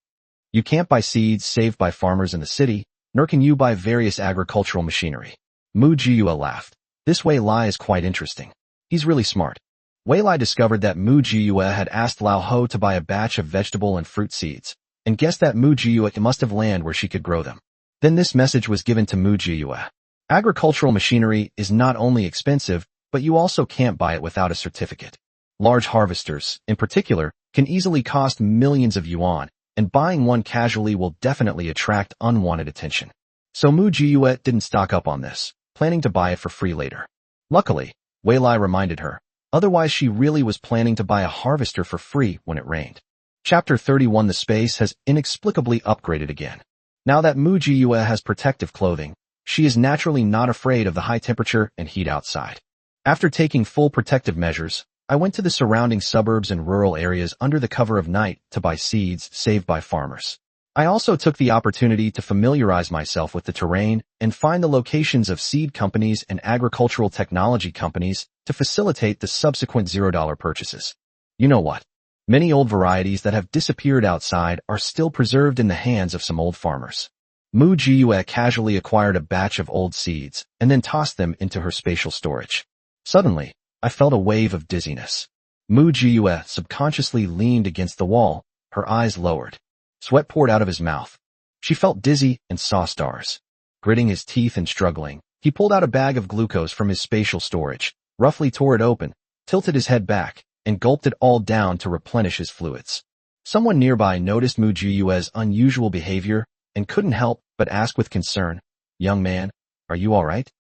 You can't buy seeds saved by farmers in the city, nor can you buy various agricultural machinery. Mu Jiyue laughed. This Wei Lai is quite interesting. He's really smart. Wei Lai discovered that Mu Jiyue had asked Lao Ho to buy a batch of vegetable and fruit seeds, and guessed that Mu Jiyue must have land where she could grow them. Then this message was given to Mu Jiyue. Agricultural machinery is not only expensive, but you also can't buy it without a certificate. Large harvesters, in particular, can easily cost millions of yuan, and buying one casually will definitely attract unwanted attention. So Mu Jiyue didn't stock up on this, planning to buy it for free later. Luckily, Wei Lai reminded her. Otherwise she really was planning to buy a harvester for free when it rained. Chapter 31. The space has inexplicably upgraded again. Now that Mu Jiyue has protective clothing, she is naturally not afraid of the high temperature and heat outside. After taking full protective measures, I went to the surrounding suburbs and rural areas under the cover of night to buy seeds saved by farmers. I also took the opportunity to familiarize myself with the terrain and find the locations of seed companies and agricultural technology companies to facilitate the subsequent $0 purchases. You know what? Many old varieties that have disappeared outside are still preserved in the hands of some old farmers. Mu Jiyue casually acquired a batch of old seeds and then tossed them into her spatial storage. Suddenly, I felt a wave of dizziness. Mu Jiyue subconsciously leaned against the wall, her eyes lowered. Sweat poured out of his mouth. She felt dizzy and saw stars. Gritting his teeth and struggling, he pulled out a bag of glucose from his spatial storage, roughly tore it open, tilted his head back, and gulped it all down to replenish his fluids. Someone nearby noticed Mu Jiyue's unusual behavior and couldn't help but ask with concern, "Young man, are you all right?"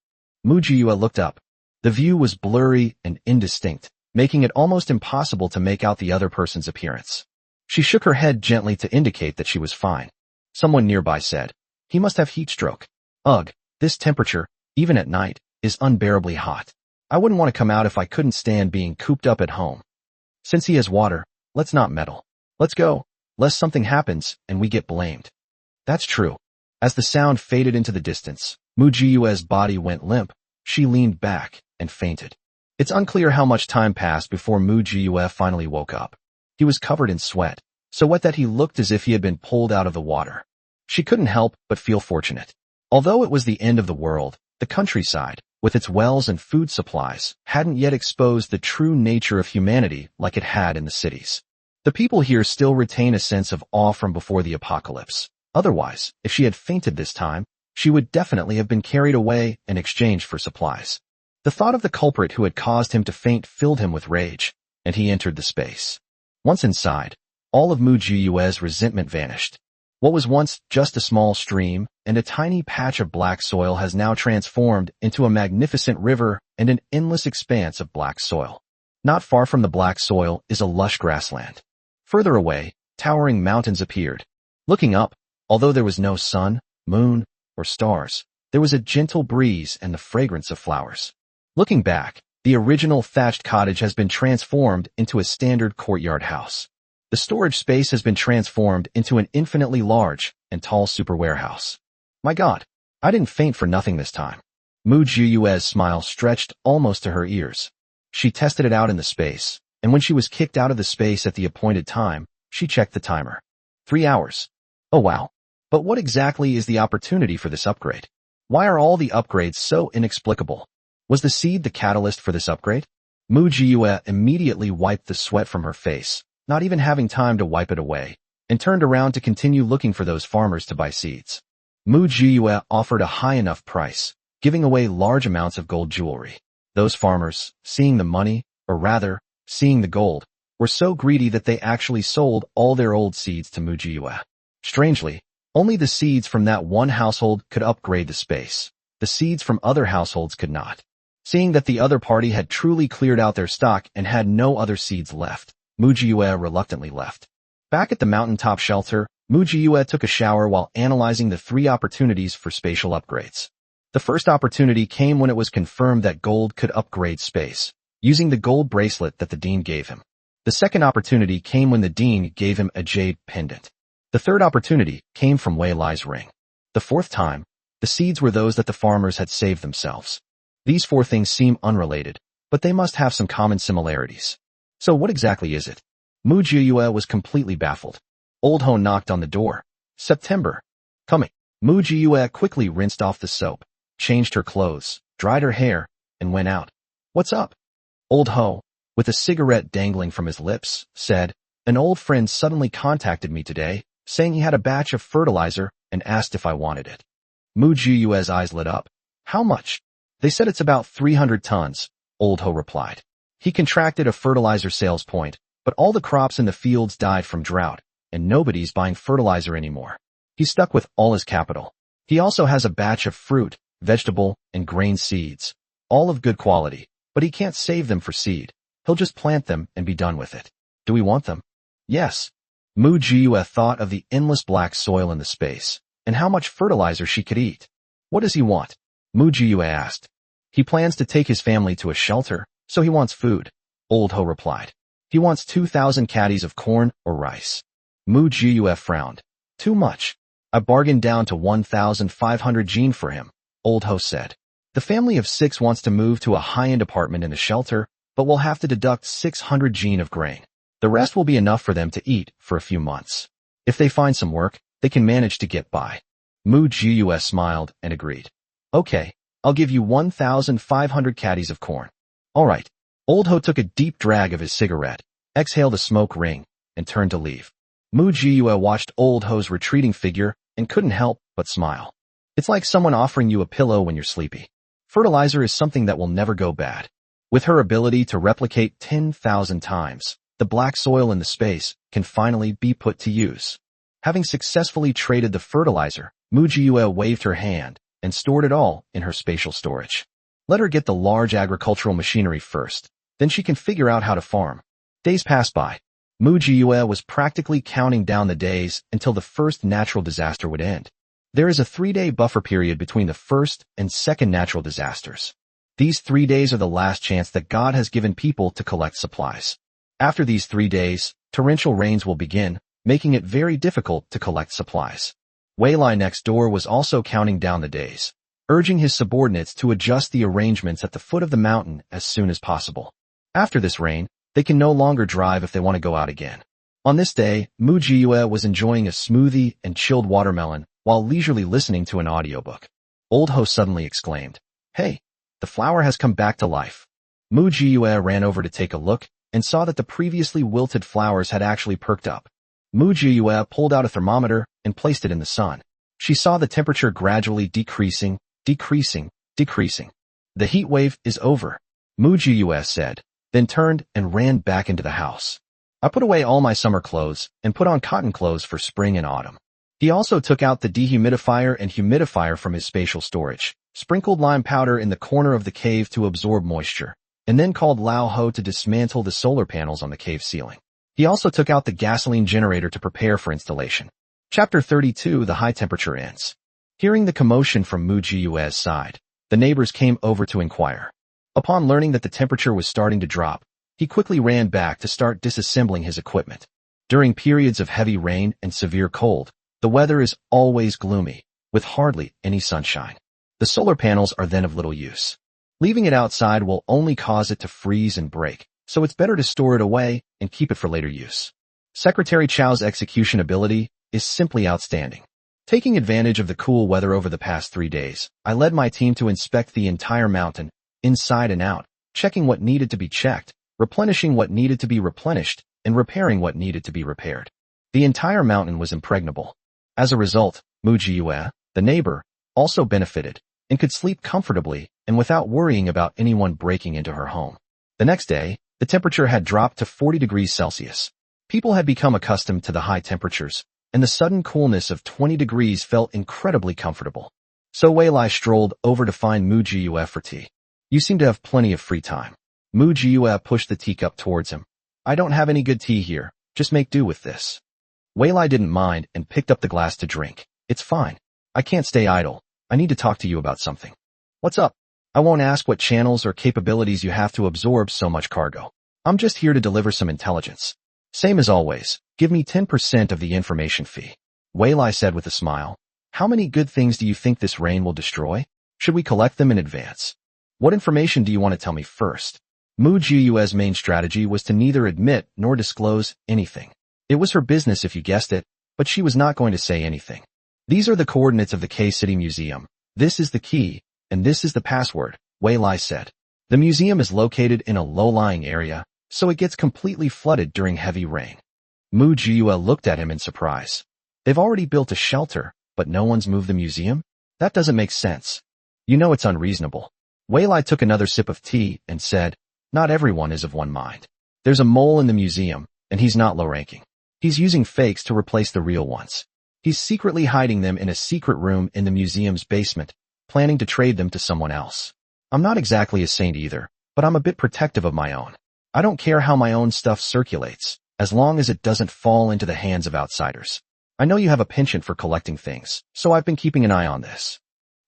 Mu Jiyue looked up. The view was blurry and indistinct, making it almost impossible to make out the other person's appearance. She shook her head gently to indicate that she was fine. Someone nearby said, "He must have heat stroke. Ugh, this temperature, even at night, is unbearably hot. I wouldn't want to come out if I couldn't stand being cooped up at home. Since he has water, let's not meddle. Let's go, lest something happens and we get blamed." That's true. As the sound faded into the distance, Mu Jiyue's body went limp. She leaned back and fainted. It's unclear how much time passed before Mu Jiyue finally woke up. He was covered in sweat, so wet that he looked as if he had been pulled out of the water. She couldn't help but feel fortunate. Although it was the end of the world, the countryside, with its wells and food supplies, hadn't yet exposed the true nature of humanity like it had in the cities. The people here still retain a sense of awe from before the apocalypse. Otherwise, if she had fainted this time, she would definitely have been carried away in exchange for supplies. The thought of the culprit who had caused him to faint filled him with rage, and he entered the space. Once inside, all of Mu Jiyue's resentment vanished. What was once just a small stream and a tiny patch of black soil has now transformed into a magnificent river and an endless expanse of black soil. Not far from the black soil is a lush grassland. Further away, towering mountains appeared. Looking up, although there was no sun, moon, or stars, there was a gentle breeze and the fragrance of flowers. Looking back, the original thatched cottage has been transformed into a standard courtyard house. The storage space has been transformed into an infinitely large and tall super warehouse. My God, I didn't faint for nothing this time. Mu Jiyue's smile stretched almost to her ears. She tested it out in the space, and when she was kicked out of the space at the appointed time, she checked the timer. 3 hours. Oh wow. But what exactly is the opportunity for this upgrade? Why are all the upgrades so inexplicable? Was the seed the catalyst for this upgrade? Mu Jiyue immediately wiped the sweat from her face, not even having time to wipe it away, and turned around to continue looking for those farmers to buy seeds. Mu Jiyue offered a high enough price, giving away large amounts of gold jewelry. Those farmers, seeing the money, or rather, seeing the gold, were so greedy that they actually sold all their old seeds to Mu Jiyue. Strangely, only the seeds from that one household could upgrade the space. The seeds from other households could not. Seeing that the other party had truly cleared out their stock and had no other seeds left, Mu Jiyue reluctantly left. Back at the mountaintop shelter, Mu Jiyue took a shower while analyzing the 3 opportunities for spatial upgrades. The first opportunity came when it was confirmed that gold could upgrade space, using the gold bracelet that the dean gave him. The second opportunity came when the dean gave him a jade pendant. The third opportunity came from Wei Lai's ring. The fourth time, the seeds were those that the farmers had saved themselves. These 4 things seem unrelated, but they must have some common similarities. So what exactly is it? Mu Jiyue was completely baffled. Old Ho knocked on the door. September. Coming. Mu Jiyue quickly rinsed off the soap, changed her clothes, dried her hair, and went out. What's up? Old Ho, with a cigarette dangling from his lips, said, an old friend suddenly contacted me today, saying he had a batch of fertilizer and asked if I wanted it. Mu Jiyue's eyes lit up. How much? They said it's about 300 tons, Old Ho replied. He contracted a fertilizer sales point, but all the crops in the fields died from drought, and nobody's buying fertilizer anymore. He's stuck with all his capital. He also has a batch of fruit, vegetable, and grain seeds, all of good quality, But he can't save them for seed. He'll just plant them and be done with it. Do we want them? Yes. Mu Jiyue thought of the endless black soil in the space, and how much fertilizer she could eat. What does he want? Mu Jiyue asked. He plans to take his family to a shelter, so he wants food. Old Ho replied. He wants 2,000 caddies of corn or rice. Mu Jiyue frowned. Too much. I bargained down to 1,500 jin for him, Old Ho said. The family of 6 wants to move to a high-end apartment in the shelter, but will have to deduct 600 jin of grain. The rest will be enough for them to eat for a few months. If they find some work, they can manage to get by. Mu Jiyue smiled and agreed. Okay, I'll give you 1,500 caddies of corn. All right. Old Ho took a deep drag of his cigarette, exhaled a smoke ring, and turned to leave. Mu Jiyue watched Old Ho's retreating figure and couldn't help but smile. It's like someone offering you a pillow when you're sleepy. Fertilizer is something that will never go bad. With her ability to replicate 10,000 times, the black soil in the space can finally be put to use. Having successfully traded the fertilizer, Mu Jiyue waved her hand and stored it all in her spatial storage. Let her get the large agricultural machinery first, then she can figure out how to farm. Days passed by. Mu Jiyue was practically counting down the days until the first natural disaster would end. There is a 3-day buffer period between the first and second natural disasters. These 3 days are the last chance that God has given people to collect supplies. After these 3 days, torrential rains will begin, making it very difficult to collect supplies. Wei Lai next door was also counting down the days, urging his subordinates to adjust the arrangements at the foot of the mountain as soon as possible. After this rain, they can no longer drive if they want to go out again. On this day, Mu Jiyue was enjoying a smoothie and chilled watermelon while leisurely listening to an audiobook. Old Ho suddenly exclaimed, "Hey, the flower has come back to life." Mu Jiyue ran over to take a look and saw that the previously wilted flowers had actually perked up. Mu Jiyue pulled out a thermometer and placed it in the sun. She saw the temperature gradually decreasing. The heat wave is over, Mu Jiyue said, then turned and ran back into the house. I put away all my summer clothes and put on cotton clothes for spring and autumn. He also took out the dehumidifier and humidifier from his spatial storage, sprinkled lime powder in the corner of the cave to absorb moisture, and then called Lao Ho to dismantle the solar panels on the cave ceiling. He also took out the gasoline generator to prepare for installation. Chapter 32, The High Temperature Ends. Hearing the commotion from Mu Jiyue's side, the neighbors came over to inquire. Upon learning that the temperature was starting to drop, he quickly ran back to start disassembling his equipment. During periods of heavy rain and severe cold, the weather is always gloomy, with hardly any sunshine. The solar panels are then of little use. Leaving it outside will only cause it to freeze and break, so it's better to store it away and keep it for later use. Secretary Chow's execution ability is simply outstanding. Taking advantage of the cool weather over the past 3 days, I led my team to inspect the entire mountain, inside and out, checking what needed to be checked, replenishing what needed to be replenished, and repairing what needed to be repaired. The entire mountain was impregnable. As a result, Mu Jiyue, the neighbor, also benefited, and could sleep comfortably and without worrying about anyone breaking into her home. The next day, the temperature had dropped to 40 degrees Celsius. People had become accustomed to the high temperatures, and the sudden coolness of 20 degrees felt incredibly comfortable. So Wei Lai strolled over to find Mu Jiyue for tea. You seem to have plenty of free time. Mu Jiyue pushed the teacup towards him. I don't have any good tea here, just make do with this. Wei Lai didn't mind and picked up the glass to drink. It's fine. I can't stay idle. I need to talk to you about something. What's up? I won't ask what channels or capabilities you have to absorb so much cargo. I'm just here to deliver some intelligence. Same as always, give me 10% of the information fee. Wei Lai said with a smile. How many good things do you think this rain will destroy? Should we collect them in advance? What information do you want to tell me first? Mu Jiyue's main strategy was to neither admit nor disclose anything. It was her business if you guessed it, but she was not going to say anything. These are the coordinates of the K-City Museum. This is the key, and this is the password, Wei Lai said. The museum is located in a low-lying area, so it gets completely flooded during heavy rain. Mu Jiyue looked at him in surprise. They've already built a shelter, but no one's moved the museum? That doesn't make sense. You know it's unreasonable. Wei Lai took another sip of tea and said, not everyone is of one mind. There's a mole in the museum, and he's not low-ranking. He's using fakes to replace the real ones. He's secretly hiding them in a secret room in the museum's basement, planning to trade them to someone else. I'm not exactly a saint either, but I'm a bit protective of my own. I don't care how my own stuff circulates, as long as it doesn't fall into the hands of outsiders. I know you have a penchant for collecting things, so I've been keeping an eye on this.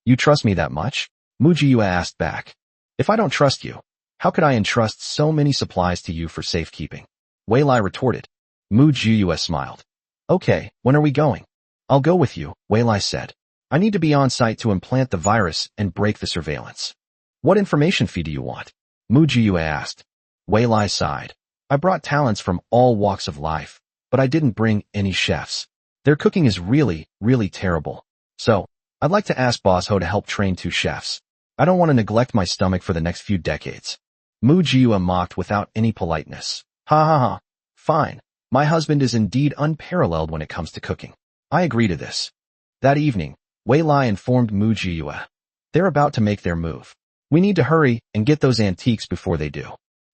You trust me that much? Mujiwa asked back. If I don't trust you, how could I entrust so many supplies to you for safekeeping? Wei Lai retorted. Mujiwa smiled. Okay, when are we going? I'll go with you, Wei Lai said. I need to be on site to implant the virus and break the surveillance. What information feed do you want? Mujiwa asked. Wei Lai sighed. I brought talents from all walks of life, but I didn't bring any chefs. Their cooking is really, really terrible. So, I'd like to ask Boss Ho to help train 2 chefs. I don't want to neglect my stomach for the next few decades. Mujiwa mocked without any politeness. Ha ha ha. Fine. My husband is indeed unparalleled when it comes to cooking. I agree to this. That evening, Wei Lai informed Mujiwa. They're about to make their move. We need to hurry and get those antiques before they do.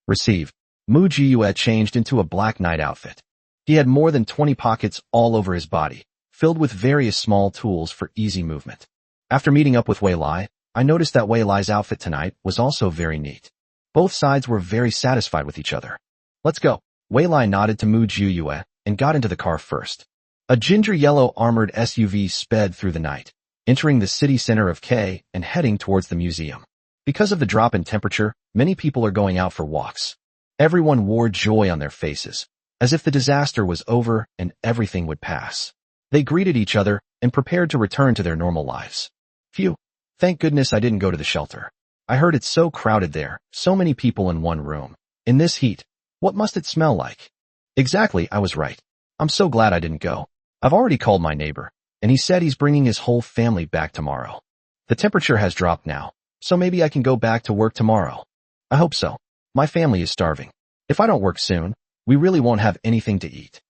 Receive. Mujiwa changed into a black night outfit. He had more than 20 pockets all over his body, filled with various small tools for easy movement. After meeting up with Wei Lai, I noticed that Wei Lai's outfit tonight was also very neat. Both sides were very satisfied with each other. Let's go. Wei Lai nodded to Mujiwa and got into the car first. A ginger-yellow armored SUV sped through the night, entering the city center of K and heading towards the museum. Because of the drop in temperature, many people are going out for walks. Everyone wore joy on their faces, as if the disaster was over and everything would pass. They greeted each other and prepared to return to their normal lives. Phew, thank goodness I didn't go to the shelter. I heard it's so crowded there, so many people in one room. In this heat, what must it smell like? Exactly, I was right. I'm so glad I didn't go. I've already called my neighbor, and he said he's bringing his whole family back tomorrow. The temperature has dropped now, so maybe I can go back to work tomorrow. I hope so. My family is starving. If I don't work soon, we really won't have anything to eat.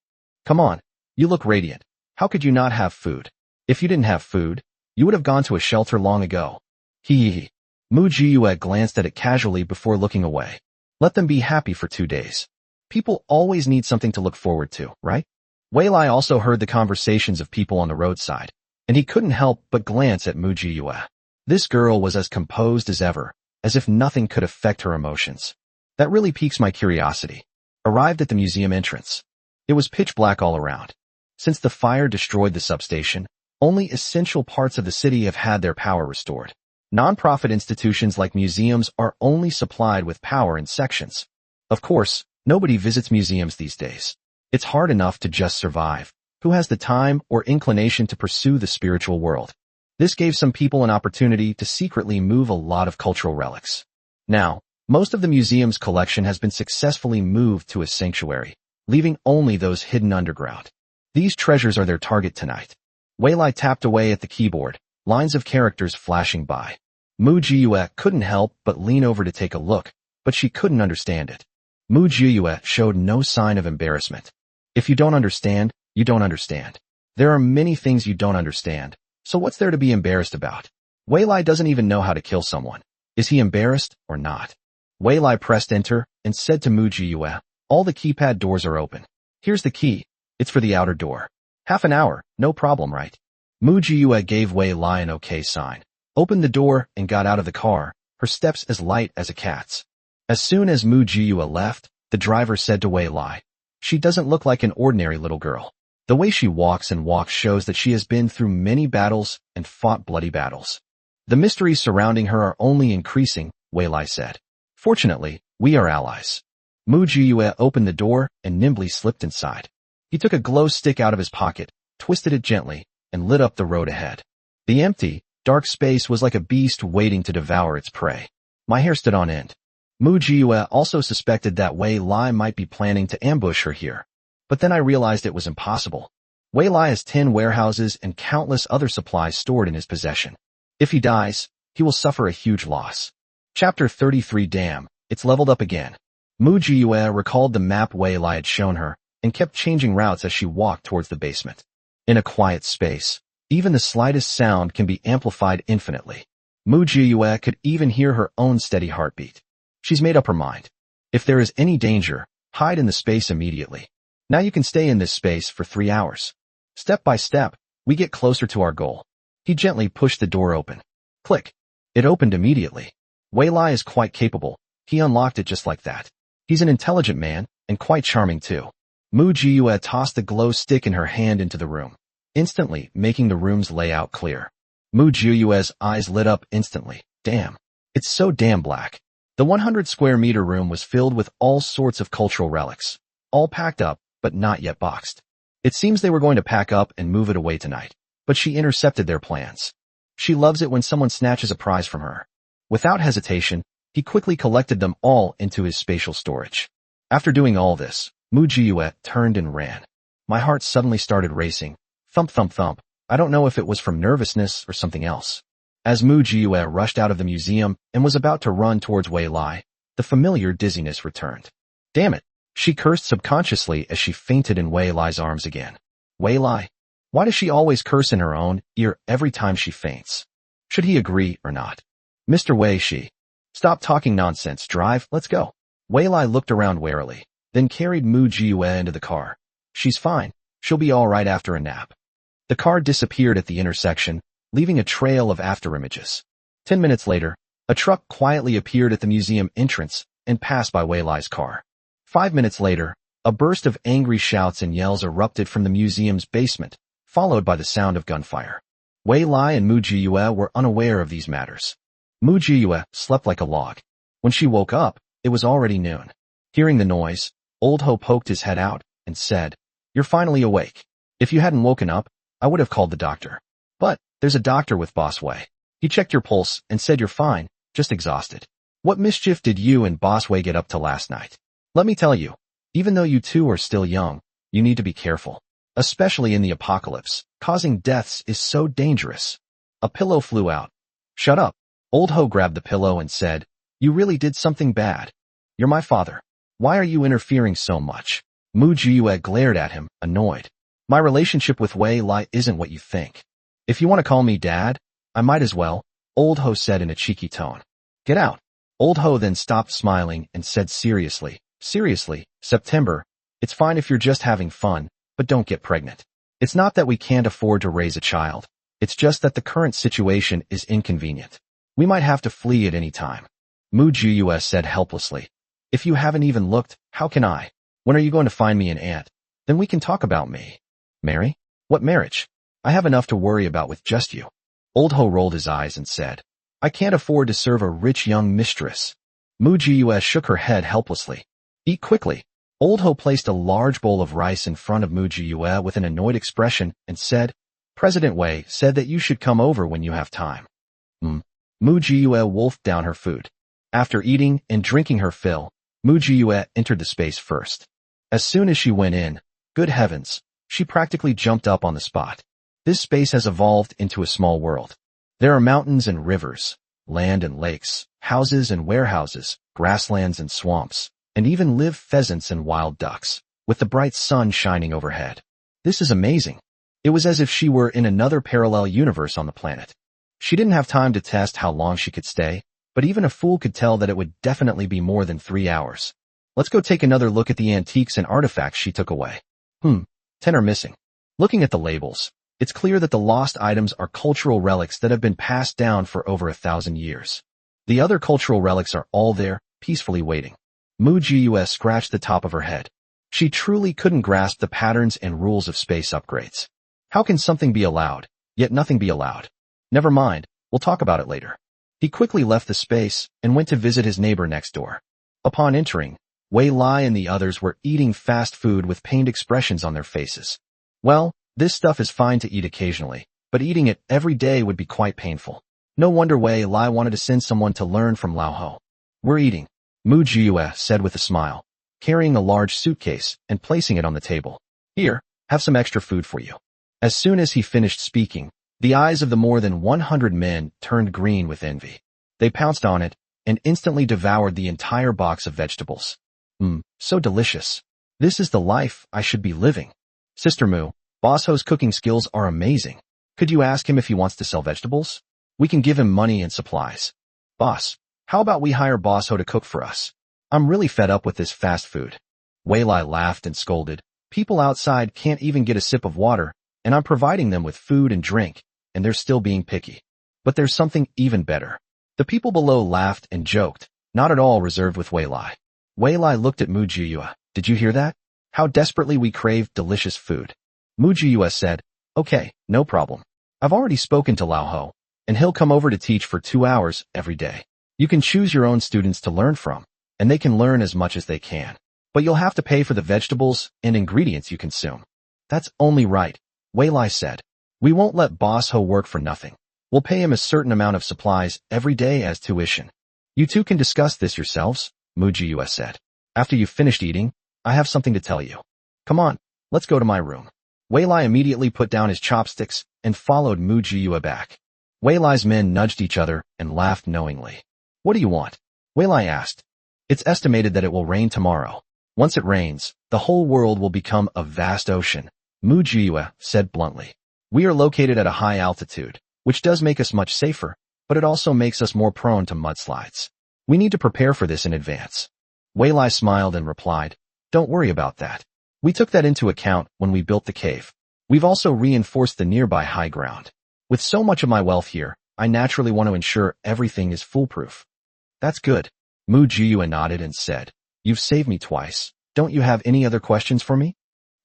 Come on, you look radiant. How could you not have food? If you didn't have food, you would have gone to a shelter long ago. Hee hee. Mujiwa glanced at it casually before looking away. Let them be happy for 2 days. People always need something to look forward to, right? Wei Lai also heard the conversations of people on the roadside, and he couldn't help but glance at Mujiwa. This girl was as composed as ever, as if nothing could affect her emotions. That really piques my curiosity. Arrived at the museum entrance. It was pitch black all around. Since the fire destroyed the substation, only essential parts of the city have had their power restored. Non-profit institutions like museums are only supplied with power in sections. Of course, nobody visits museums these days. It's hard enough to just survive. Who has the time or inclination to pursue the spiritual world? This gave some people an opportunity to secretly move a lot of cultural relics. Now, most of the museum's collection has been successfully moved to a sanctuary, leaving only those hidden underground. These treasures are their target tonight. Wei Lai tapped away at the keyboard, lines of characters flashing by. Mujiwa couldn't help but lean over to take a look, but she couldn't understand it. Mujiwa showed no sign of embarrassment. If you don't understand, you don't understand. There are many things you don't understand, so what's there to be embarrassed about? Wei Lai doesn't even know how to kill someone. Is he embarrassed or not? Wei Lai pressed enter and said to Mujiwa, all the keypad doors are open. Here's the key. It's for the outer door. Half an hour, no problem, right? Mujiwa gave Wei Lai an okay sign, opened the door and got out of the car, her steps as light as a cat's. As soon as Mujiwa left, the driver said to Wei Lai, she doesn't look like an ordinary little girl. The way she walks and walks shows that she has been through many battles and fought bloody battles. The mysteries surrounding her are only increasing, Wei Lai said. Fortunately, we are allies. Mujiwa opened the door and nimbly slipped inside. He took a glow stick out of his pocket, twisted it gently, and lit up the road ahead. The empty, dark space was like a beast waiting to devour its prey. My hair stood on end. Mujiwa also suspected that Wei Lai might be planning to ambush her here. But then I realized it was impossible. Wei Lai has 10 warehouses and countless other supplies stored in his possession. If he dies, he will suffer a huge loss. Chapter 33 Damn, it's leveled up again. Mujiwa recalled the map Wei Lai had shown her, and kept changing routes as she walked towards the basement. In a quiet space, even the slightest sound can be amplified infinitely. Mujiwa could even hear her own steady heartbeat. She's made up her mind. If there is any danger, hide in the space immediately. Now you can stay in this space for 3 hours. Step by step, we get closer to our goal. He gently pushed the door open. Click. It opened immediately. Wei Lai is quite capable. He unlocked it just like that. He's an intelligent man, and quite charming too. Mu Jiyue tossed the glow stick in her hand into the room, instantly making the room's layout clear. Mu Jiyue's eyes lit up instantly. Damn. It's so damn black. The 100 square meter room was filled with all sorts of cultural relics, all packed up, but not yet boxed. It seems they were going to pack up and move it away tonight, but she intercepted their plans. She loves it when someone snatches a prize from her. Without hesitation, he quickly collected them all into his spatial storage. After doing all this, Mu Jiyue turned and ran. My heart suddenly started racing. Thump thump thump. I don't know if it was from nervousness or something else. As Mu Jiyue rushed out of the museum and was about to run towards Wei Lai, the familiar dizziness returned. Damn it! She cursed subconsciously as she fainted in Wei Lai's arms again. Wei Lai. Why does she always curse in her own ear every time she faints? Should he agree or not? Mr. Wei Shi. Stop talking nonsense, drive, let's go. Wei Lai looked around warily, then carried Mu Jiyue into the car. She's fine. She'll be all right after a nap. The car disappeared at the intersection, leaving a trail of afterimages. 10 minutes later, a truck quietly appeared at the museum entrance and passed by Wei Lai's car. 5 minutes later, a burst of angry shouts and yells erupted from the museum's basement, followed by the sound of gunfire. Wei Lai and Mu Jiyue were unaware of these matters. Mu Jiyue slept like a log. When she woke up, it was already noon. Hearing the noise, Old Ho poked his head out and said, "You're finally awake. If you hadn't woken up, I would have called the doctor. But there's a doctor with Boss Wei. He checked your pulse and said you're fine, just exhausted. What mischief did you and Boss Wei get up to last night? Let me tell you, even though you two are still young, you need to be careful. Especially in the apocalypse, causing deaths is so dangerous." A pillow flew out. "Shut up." Old Ho grabbed the pillow and said, "You really did something bad. You're my father. Why are you interfering so much?" Mu Jiyue glared at him, annoyed. "My relationship with Wei Lai isn't what you think. If you want to call me dad, I might as well," Old Ho said in a cheeky tone. "Get out." Old Ho then stopped smiling and said seriously, September, it's fine if you're just having fun, but don't get pregnant. It's not that we can't afford to raise a child. It's just that the current situation is inconvenient. We might have to flee at any time." Mu Jiyue said helplessly. "If you haven't even looked, how can I? When are you going to find me an aunt? Then we can talk about me." "Marry? What marriage? I have enough to worry about with just you." Old Ho rolled his eyes and said, "I can't afford to serve a rich young mistress." Mu Jiyue shook her head helplessly. "Eat quickly." Old Ho placed a large bowl of rice in front of Mu Jiyue with an annoyed expression and said, "President Wei said that you should come over when you have time." Mu Jiyue wolfed down her food. After eating and drinking her fill, Mu Jiyue entered the space first. As soon as she went in, good heavens, she practically jumped up on the spot. This space has evolved into a small world. There are mountains and rivers, land and lakes, houses and warehouses, grasslands and swamps, and even live pheasants and wild ducks, with the bright sun shining overhead. This is amazing. It was as if she were in another parallel universe on the planet. She didn't have time to test how long she could stay, but even a fool could tell that it would definitely be more than 3 hours. Let's go take another look at the antiques and artifacts she took away. 10 are missing. Looking at the labels, it's clear that the lost items are cultural relics that have been passed down for over 1,000 years. The other cultural relics are all there, peacefully waiting. Mu Jiyue scratched the top of her head. She truly couldn't grasp the patterns and rules of space upgrades. How can something be allowed, yet nothing be allowed? Never mind, we'll talk about it later. He quickly left the space and went to visit his neighbor next door. Upon entering, Wei Lai and the others were eating fast food with pained expressions on their faces. Well, this stuff is fine to eat occasionally, but eating it every day would be quite painful. No wonder Wei Lai wanted to send someone to learn from Lao Ho. "We're eating," Mu Jiyue said with a smile, carrying a large suitcase and placing it on the table. "Here, have some extra food for you." As soon as he finished speaking, the eyes of the more than 100 men turned green with envy. They pounced on it and instantly devoured the entire box of vegetables. So delicious. This is the life I should be living. Sister Mu, Boss Ho's cooking skills are amazing. Could you ask him if he wants to sell vegetables? We can give him money and supplies. Boss, how about we hire Boss Ho to cook for us? I'm really fed up with this fast food. Wei Lai laughed and scolded. People outside can't even get a sip of water, and I'm providing them with food and drink, and they're still being picky. But there's something even better. The people below laughed and joked, Not at all reserved with Wei Lai. Wei Lai looked at Mu Jiyue. Did you hear that? How desperately we crave delicious food. Mu Jiyue said, okay, no problem. I've already spoken to Lao Ho, and he'll come over to teach for 2 hours every day. You can choose your own students to learn from, and they can learn as much as they can. But you'll have to pay for the vegetables and ingredients you consume. That's only right, Wei Lai said. We won't let Boss Ho work for nothing. We'll pay him a certain amount of supplies every day as tuition. You two can discuss this yourselves, Mu Jiyue said. After you've finished eating, I have something to tell you. Come on, let's go to my room. Wei Lai immediately put down his chopsticks and followed Mu Jiyue back. Wei Lai's men nudged each other and laughed knowingly. What do you want? Wei Lai asked. It's estimated that it will rain tomorrow. Once it rains, the whole world will become a vast ocean, Mu Jiyue said bluntly. We are located at a high altitude, which does make us much safer, but it also makes us more prone to mudslides. We need to prepare for this in advance. Wei Lai smiled and replied, don't worry about that. We took that into account when we built the cave. We've also reinforced the nearby high ground. With so much of my wealth here, I naturally want to ensure everything is foolproof. That's good. Mu Jiyue nodded and said, you've saved me twice. Don't you have any other questions for me?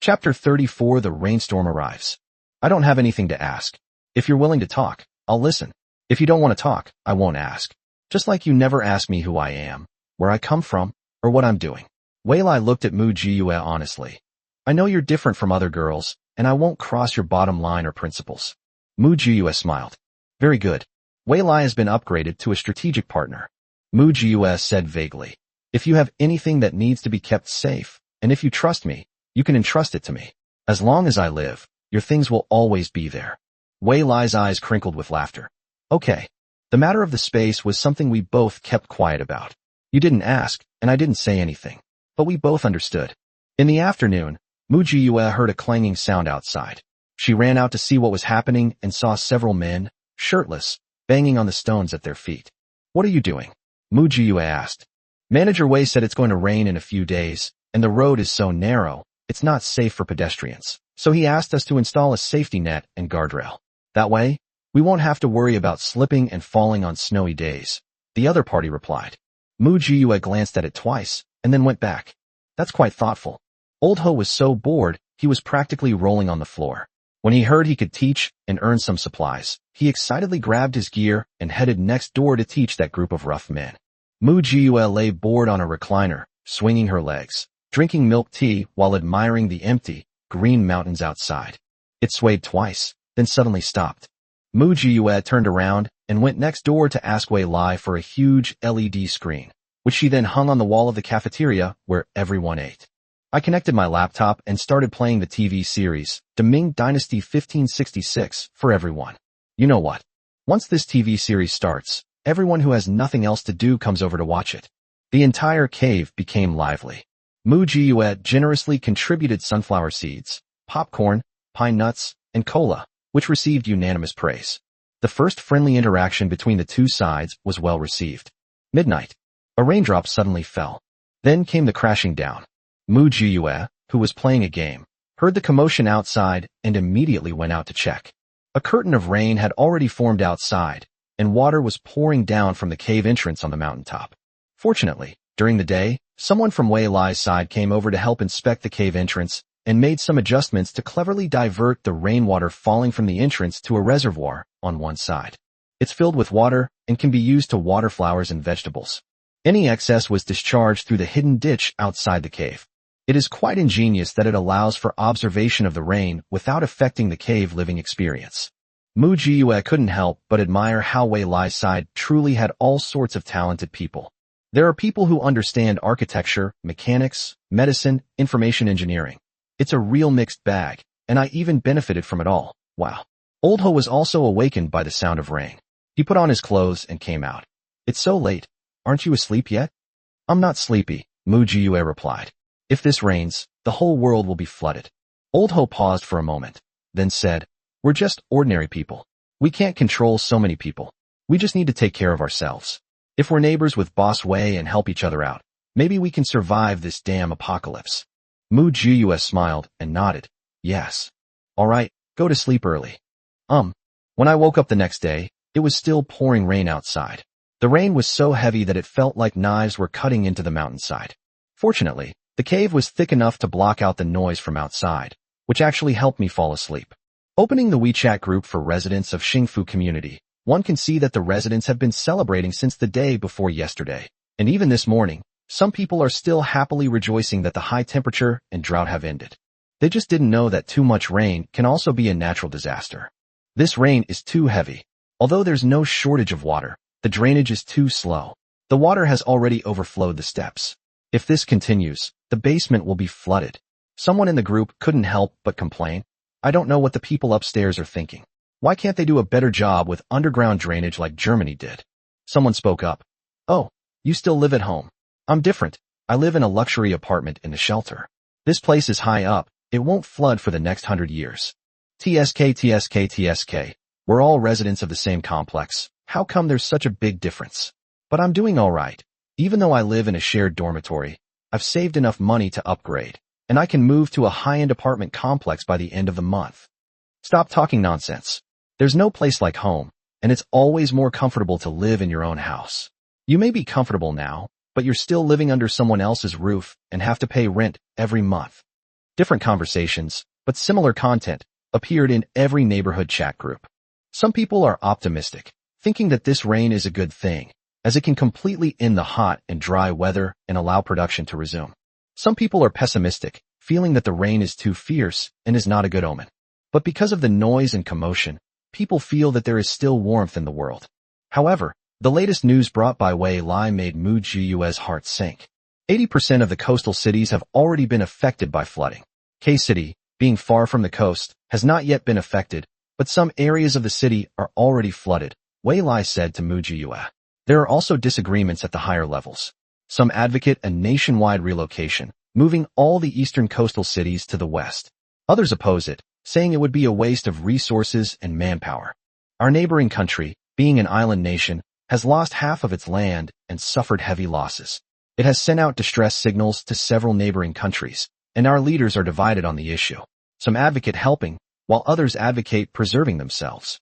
Chapter 34 The Rainstorm Arrives. I don't have anything to ask. If you're willing to talk, I'll listen. If you don't want to talk, I won't ask. Just like you never ask me who I am, where I come from, or what I'm doing. Wei Lai looked at Mu Jiyue honestly. I know you're different from other girls, and I won't cross your bottom line or principles. Mu Jiyue smiled. Very good. Wei Lai has been upgraded to a strategic partner. Mu Jiyue said vaguely. If you have anything that needs to be kept safe, and if you trust me, you can entrust it to me. As long as I live, your things will always be there. Wei Lai's eyes crinkled with laughter. Okay. The matter of the space was something we both kept quiet about. You didn't ask, and I didn't say anything. But we both understood. In the afternoon, Mu Jiyue heard a clanging sound outside. She ran out to see what was happening and saw several men, shirtless, banging on the stones at their feet. What are you doing? Mu Jiyue asked. Manager Wei said it's going to rain in a few days, and the road is so narrow, it's not safe for pedestrians. So he asked us to install a safety net and guardrail. That way, we won't have to worry about slipping and falling on snowy days. The other party replied. Mu Jiyue glanced at it twice, and then went back. That's quite thoughtful. Old Ho was so bored, he was practically rolling on the floor. When he heard he could teach and earn some supplies, he excitedly grabbed his gear and headed next door to teach that group of rough men. Mu Jiyue lay bored on a recliner, swinging her legs, drinking milk tea while admiring the empty, green mountains outside. It swayed twice, then suddenly stopped. Mu Jiyue turned around and went next door to ask Wei Lai for a huge LED screen, which she then hung on the wall of the cafeteria where everyone ate. I connected my laptop and started playing the TV series, The Ming Dynasty 1566, for everyone. You know what? Once this TV series starts, everyone who has nothing else to do comes over to watch it. The entire cave became lively. Mu Jiyue generously contributed sunflower seeds, popcorn, pine nuts, and cola, which received unanimous praise. The first friendly interaction between the two sides was well received. Midnight. A raindrop suddenly fell. Then came the crashing down. Mu Jiyue, who was playing a game, heard the commotion outside and immediately went out to check. A curtain of rain had already formed outside, and water was pouring down from the cave entrance on the mountaintop. Fortunately, during the day, someone from Wei Lai's side came over to help inspect the cave entrance and made some adjustments to cleverly divert the rainwater falling from the entrance to a reservoir on one side. It's filled with water and can be used to water flowers and vegetables. Any excess was discharged through the hidden ditch outside the cave. It is quite ingenious that it allows for observation of the rain without affecting the cave living experience. Mu Jiyue couldn't help but admire how Wei Lai's side truly had all sorts of talented people. There are people who understand architecture, mechanics, medicine, information engineering. It's a real mixed bag, and I even benefited from it all. Wow. Old Ho was also awakened by the sound of rain. He put on his clothes and came out. It's so late. Aren't you asleep yet? I'm not sleepy, Mu Jiyue replied. If this rains, the whole world will be flooded. Old Ho paused for a moment, then said, we're just ordinary people. We can't control so many people. We just need to take care of ourselves. If we're neighbors with Boss Wei and help each other out, maybe we can survive this damn apocalypse. Mu Jiyue smiled and nodded. Yes. All right, go to sleep early. When I woke up the next day, it was still pouring rain outside. The rain was so heavy that it felt like knives were cutting into the mountainside. Fortunately, the cave was thick enough to block out the noise from outside, which actually helped me fall asleep. Opening the WeChat group for residents of Xingfu community, one can see that the residents have been celebrating since the day before yesterday, and even this morning, some people are still happily rejoicing that the high temperature and drought have ended. They just didn't know that too much rain can also be a natural disaster. This rain is too heavy. Although there's no shortage of water, the drainage is too slow. The water has already overflowed the steps. If this continues, the basement will be flooded. Someone in the group couldn't help but complain. I don't know what the people upstairs are thinking. Why can't they do a better job with underground drainage like Germany did? Someone spoke up. Oh, you still live at home. I'm different. I live in a luxury apartment in the shelter. This place is high up. It won't flood for the next 100 years. TSK. We're all residents of the same complex. How come there's such a big difference? But I'm doing all right. Even though I live in a shared dormitory, I've saved enough money to upgrade, and I can move to a high-end apartment complex by the end of the month. Stop talking nonsense. There's no place like home, and it's always more comfortable to live in your own house. You may be comfortable now, but you're still living under someone else's roof and have to pay rent every month. Different conversations, but similar content, appeared in every neighborhood chat group. Some people are optimistic, thinking that this rain is a good thing, as it can completely end the hot and dry weather and allow production to resume. Some people are pessimistic, feeling that the rain is too fierce and is not a good omen. But because of the noise and commotion, people feel that there is still warmth in the world. However, the latest news brought by Wei Lai made Mu Jiu's heart sink. 80% of the coastal cities have already been affected by flooding. K-City, being far from the coast, has not yet been affected, but some areas of the city are already flooded, Wei Lai said to Mu Jiu. There are also disagreements at the higher levels. Some advocate a nationwide relocation, moving all the eastern coastal cities to the west. Others oppose it, saying it would be a waste of resources and manpower. Our neighboring country, being an island nation, has lost half of its land and suffered heavy losses. It has sent out distress signals to several neighboring countries, and our leaders are divided on the issue. Some advocate helping, while others advocate preserving themselves.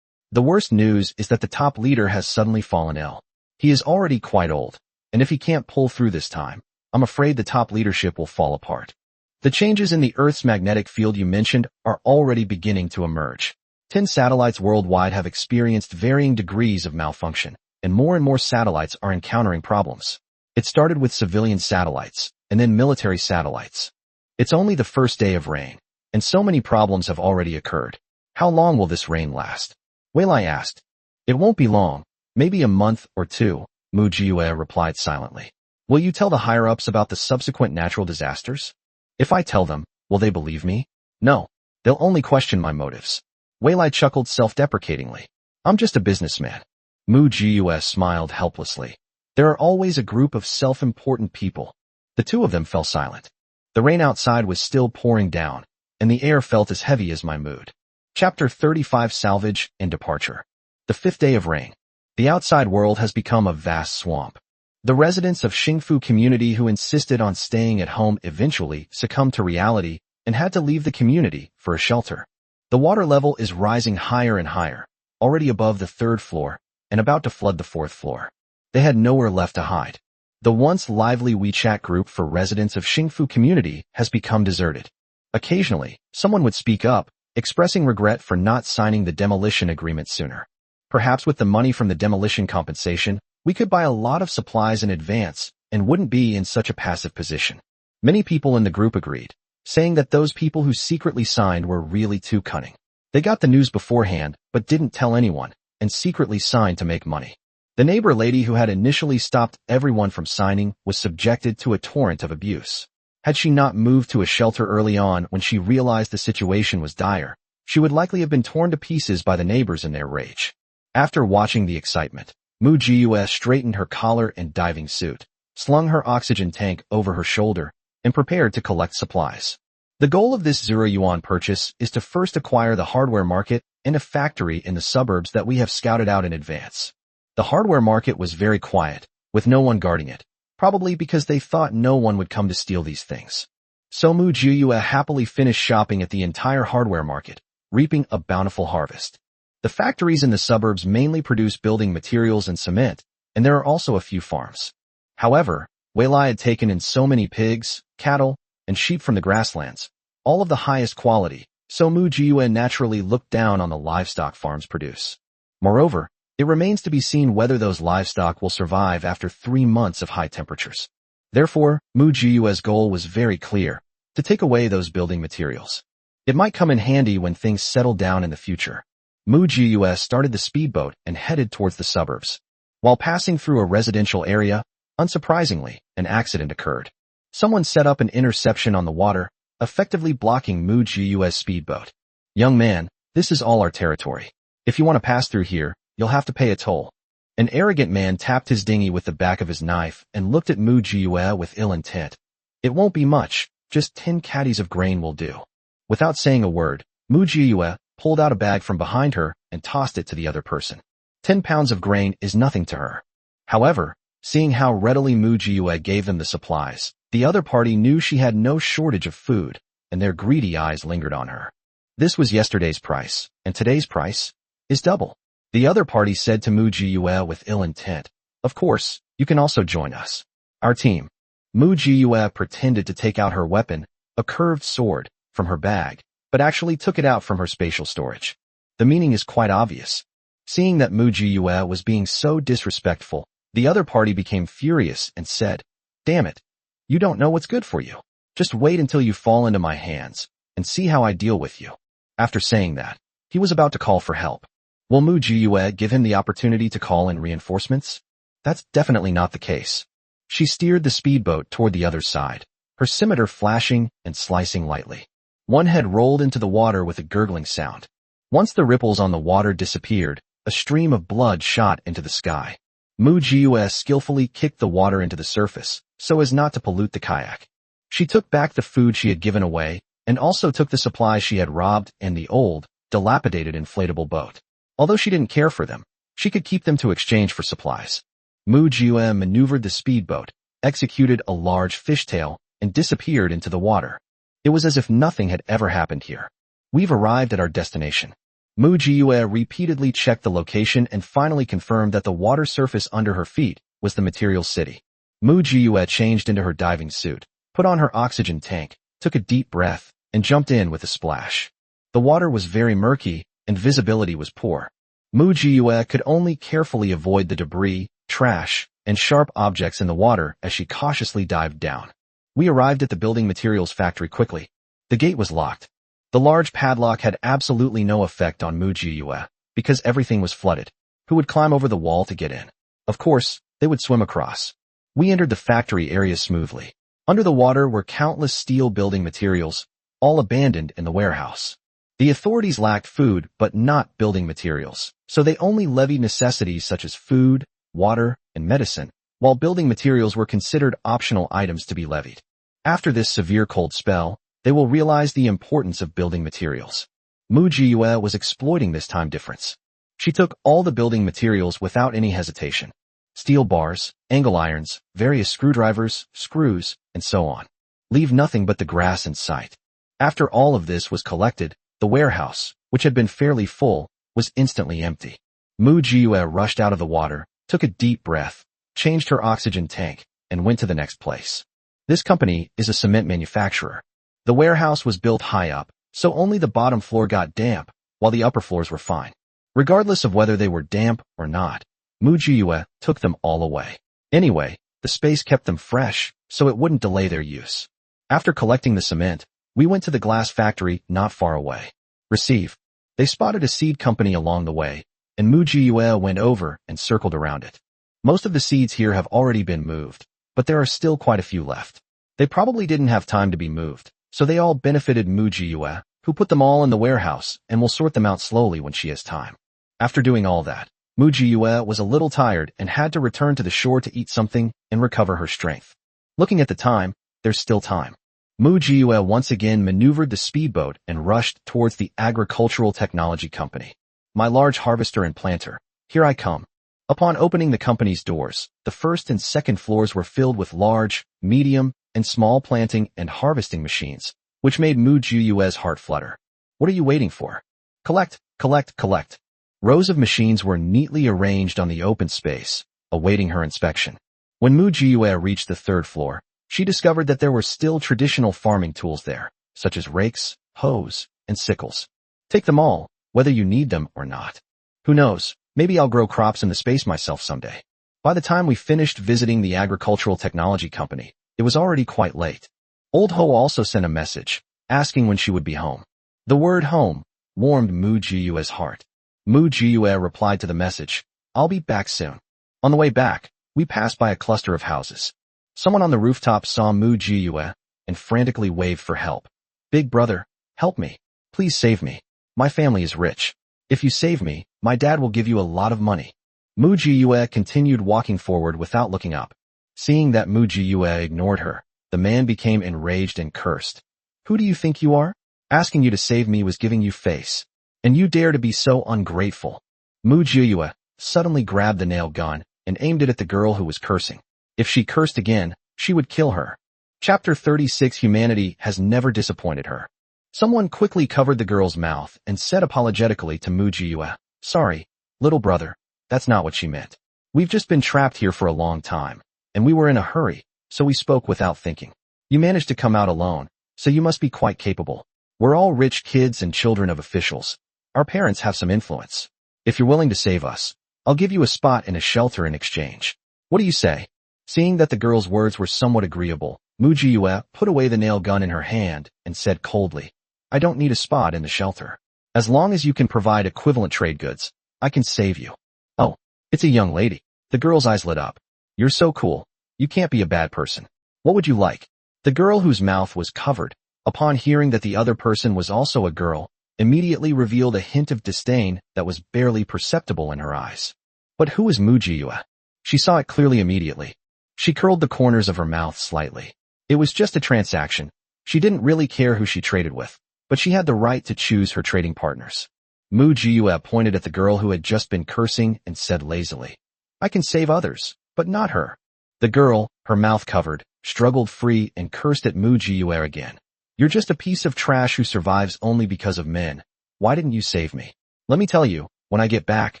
The worst news is that the top leader has suddenly fallen ill. He is already quite old, and if he can't pull through this time, I'm afraid the top leadership will fall apart. The changes in the Earth's magnetic field you mentioned are already beginning to emerge. 10 satellites worldwide have experienced varying degrees of malfunction, and more satellites are encountering problems. It started with civilian satellites, and then military satellites. It's only the first day of rain, and so many problems have already occurred. How long will this rain last? Wei Lai asked. It won't be long, maybe a month or two, Mu Jiue replied silently. Will you tell the higher-ups about the subsequent natural disasters? If I tell them, will they believe me? No, they'll only question my motives. Wei Lai chuckled self-deprecatingly. I'm just a businessman. Mu Jiue smiled helplessly. There are always a group of self-important people. The two of them fell silent. The rain outside was still pouring down, and the air felt as heavy as my mood. Chapter 35 Salvage and Departure. The 5th day of rain. The outside world has become a vast swamp. The residents of Xingfu community who insisted on staying at home eventually succumbed to reality and had to leave the community for a shelter. The water level is rising higher and higher, already above the 3rd floor, and about to flood the 4th floor. They had nowhere left to hide. The once lively WeChat group for residents of Xingfu community has become deserted. Occasionally, someone would speak up, expressing regret for not signing the demolition agreement sooner. Perhaps with the money from the demolition compensation, we could buy a lot of supplies in advance and wouldn't be in such a passive position. Many people in the group agreed, saying that those people who secretly signed were really too cunning. They got the news beforehand, but didn't tell anyone, and secretly signed to make money. The neighbor lady who had initially stopped everyone from signing was subjected to a torrent of abuse. Had she not moved to a shelter early on when she realized the situation was dire, she would likely have been torn to pieces by the neighbors in their rage. After watching the excitement, Mu Jiue straightened her collar and diving suit, slung her oxygen tank over her shoulder, and prepared to collect supplies. The goal of this 0 yuan purchase is to first acquire the hardware market and a factory in the suburbs that we have scouted out in advance. The hardware market was very quiet, with no one guarding it, probably because they thought no one would come to steal these things. So Mu Jiue happily finished shopping at the entire hardware market, reaping a bountiful harvest. The factories in the suburbs mainly produce building materials and cement, and there are also a few farms. However, Weilai had taken in so many pigs, cattle, and sheep from the grasslands, all of the highest quality, so Mu Jiyue naturally looked down on the livestock farms produce. Moreover, it remains to be seen whether those livestock will survive after 3 months of high temperatures. Therefore, Mu Jiyue's goal was very clear, to take away those building materials. It might come in handy when things settle down in the future. Mu Jiyue started the speedboat and headed towards the suburbs. While passing through a residential area, unsurprisingly, an accident occurred. Someone set up an interception on the water, effectively blocking Mu Jiyue's speedboat. "Young man, this is all our territory. If you want to pass through here, you'll have to pay a toll." An arrogant man tapped his dinghy with the back of his knife and looked at Mu Jiyue with ill intent. "It won't be much, just 10 caddies of grain will do." Without saying a word, Mu Jiyue pulled out a bag from behind her and tossed it to the other person. 10 pounds of grain is nothing to her. However, seeing how readily Mu Jiyue gave them the supplies, the other party knew she had no shortage of food, and their greedy eyes lingered on her. This was yesterday's price, and today's price is double. The other party said to Mu Jiyue with ill intent, "Of course, you can also join us. Our team." Mu Jiyue pretended to take out her weapon, a curved sword, from her bag, but actually took it out from her spatial storage. The meaning is quite obvious. Seeing that Mu Jiyue was being so disrespectful, the other party became furious and said, "Damn it. You don't know what's good for you. Just wait until you fall into my hands, and see how I deal with you." After saying that, he was about to call for help. Will Mu Jiyue give him the opportunity to call in reinforcements? That's definitely not the case. She steered the speedboat toward the other side, her scimitar flashing and slicing lightly. One head rolled into the water with a gurgling sound. Once the ripples on the water disappeared, a stream of blood shot into the sky. Mu Jiyue skillfully kicked the water into the surface, so as not to pollute the kayak. She took back the food she had given away, and also took the supplies she had robbed and the old, dilapidated inflatable boat. Although she didn't care for them, she could keep them to exchange for supplies. Mu Jiyue maneuvered the speedboat, executed a large fishtail, and disappeared into the water. It was as if nothing had ever happened here. "We've arrived at our destination." Mu Jiyue repeatedly checked the location and finally confirmed that the water surface under her feet was the material city. Mu Jiyue changed into her diving suit, put on her oxygen tank, took a deep breath, and jumped in with a splash. The water was very murky, and visibility was poor. Mu Jiyue could only carefully avoid the debris, trash, and sharp objects in the water as she cautiously dived down. We arrived at the building materials factory quickly. The gate was locked. The large padlock had absolutely no effect on Mu Jiyue, because everything was flooded. Who would climb over the wall to get in? Of course, they would swim across. We entered the factory area smoothly. Under the water were countless steel building materials, all abandoned in the warehouse. The authorities lacked food but not building materials, so they only levied necessities such as food, water, and medicine, while building materials were considered optional items to be levied. After this severe cold spell, they will realize the importance of building materials. Mu Jiyue was exploiting this time difference. She took all the building materials without any hesitation. Steel bars, angle irons, various screwdrivers, screws, and so on. Leave nothing but the grass in sight. After all of this was collected, the warehouse, which had been fairly full, was instantly empty. Mu Jiyue rushed out of the water, took a deep breath, changed her oxygen tank, and went to the next place. This company is a cement manufacturer. The warehouse was built high up, so only the bottom floor got damp, while the upper floors were fine. Regardless of whether they were damp or not, Mu Jiyue took them all away. Anyway, the space kept them fresh, so it wouldn't delay their use. After collecting the cement, we went to the glass factory not far away. Receive. They spotted a seed company along the way, and Mu Jiyue went over and circled around it. Most of the seeds here have already been moved, but there are still quite a few left. They probably didn't have time to be moved, so they all benefited Mu Jiyue, who put them all in the warehouse and will sort them out slowly when she has time. After doing all that, Mu Jiyue was a little tired and had to return to the shore to eat something and recover her strength. Looking at the time, there's still time. Mu Jiyue once again maneuvered the speedboat and rushed towards the agricultural technology company. "My large harvester and planter, here I come." Upon opening the company's doors, the first and second floors were filled with large, medium, and small planting and harvesting machines, which made Mu Jiyue's heart flutter. "What are you waiting for? Collect, collect, collect." Rows of machines were neatly arranged on the open space, awaiting her inspection. When Mu Jiyue reached the third floor, she discovered that there were still traditional farming tools there, such as rakes, hoes, and sickles. Take them all, whether you need them or not. Who knows, maybe I'll grow crops in the space myself someday. By the time we finished visiting the agricultural technology company, it was already quite late. Old Ho also sent a message, asking when she would be home. The word home warmed Mu Jiyue's heart. Mu Jiyue replied to the message, I'll be back soon. On the way back, we passed by a cluster of houses. Someone on the rooftop saw Mu Jiyue and frantically waved for help. Big brother, help me. Please save me. My family is rich. If you save me, my dad will give you a lot of money. Mu Jiyue continued walking forward without looking up. Seeing that Mu Jiyue ignored her, the man became enraged and cursed. Who do you think you are? Asking you to save me was giving you face. And you dare to be so ungrateful. Mu Jiyue suddenly grabbed the nail gun and aimed it at the girl who was cursing. If she cursed again, she would kill her. Chapter 36 Humanity has never disappointed her. Someone quickly covered the girl's mouth and said apologetically to Mu Jiyue, Sorry, little brother, that's not what she meant. We've just been trapped here for a long time, and we were in a hurry, so we spoke without thinking. You managed to come out alone, so you must be quite capable. We're all rich kids and children of officials. Our parents have some influence. If you're willing to save us, I'll give you a spot in a shelter in exchange. What do you say? Seeing that the girl's words were somewhat agreeable, Mu Jiyue put away the nail gun in her hand and said coldly, I don't need a spot in the shelter. As long as you can provide equivalent trade goods, I can save you. Oh, it's a young lady. The girl's eyes lit up. You're so cool. You can't be a bad person. What would you like? The girl whose mouth was covered, upon hearing that the other person was also a girl, immediately revealed a hint of disdain that was barely perceptible in her eyes. But who was Mu Jiyue? She saw it clearly immediately. She curled the corners of her mouth slightly. It was just a transaction. She didn't really care who she traded with, but she had the right to choose her trading partners. Mu Jiyue pointed at the girl who had just been cursing and said lazily, I can save others, but not her. The girl, her mouth covered, struggled free and cursed at Mu Jiyue again. You're just a piece of trash who survives only because of men. Why didn't you save me? Let me tell you, when I get back,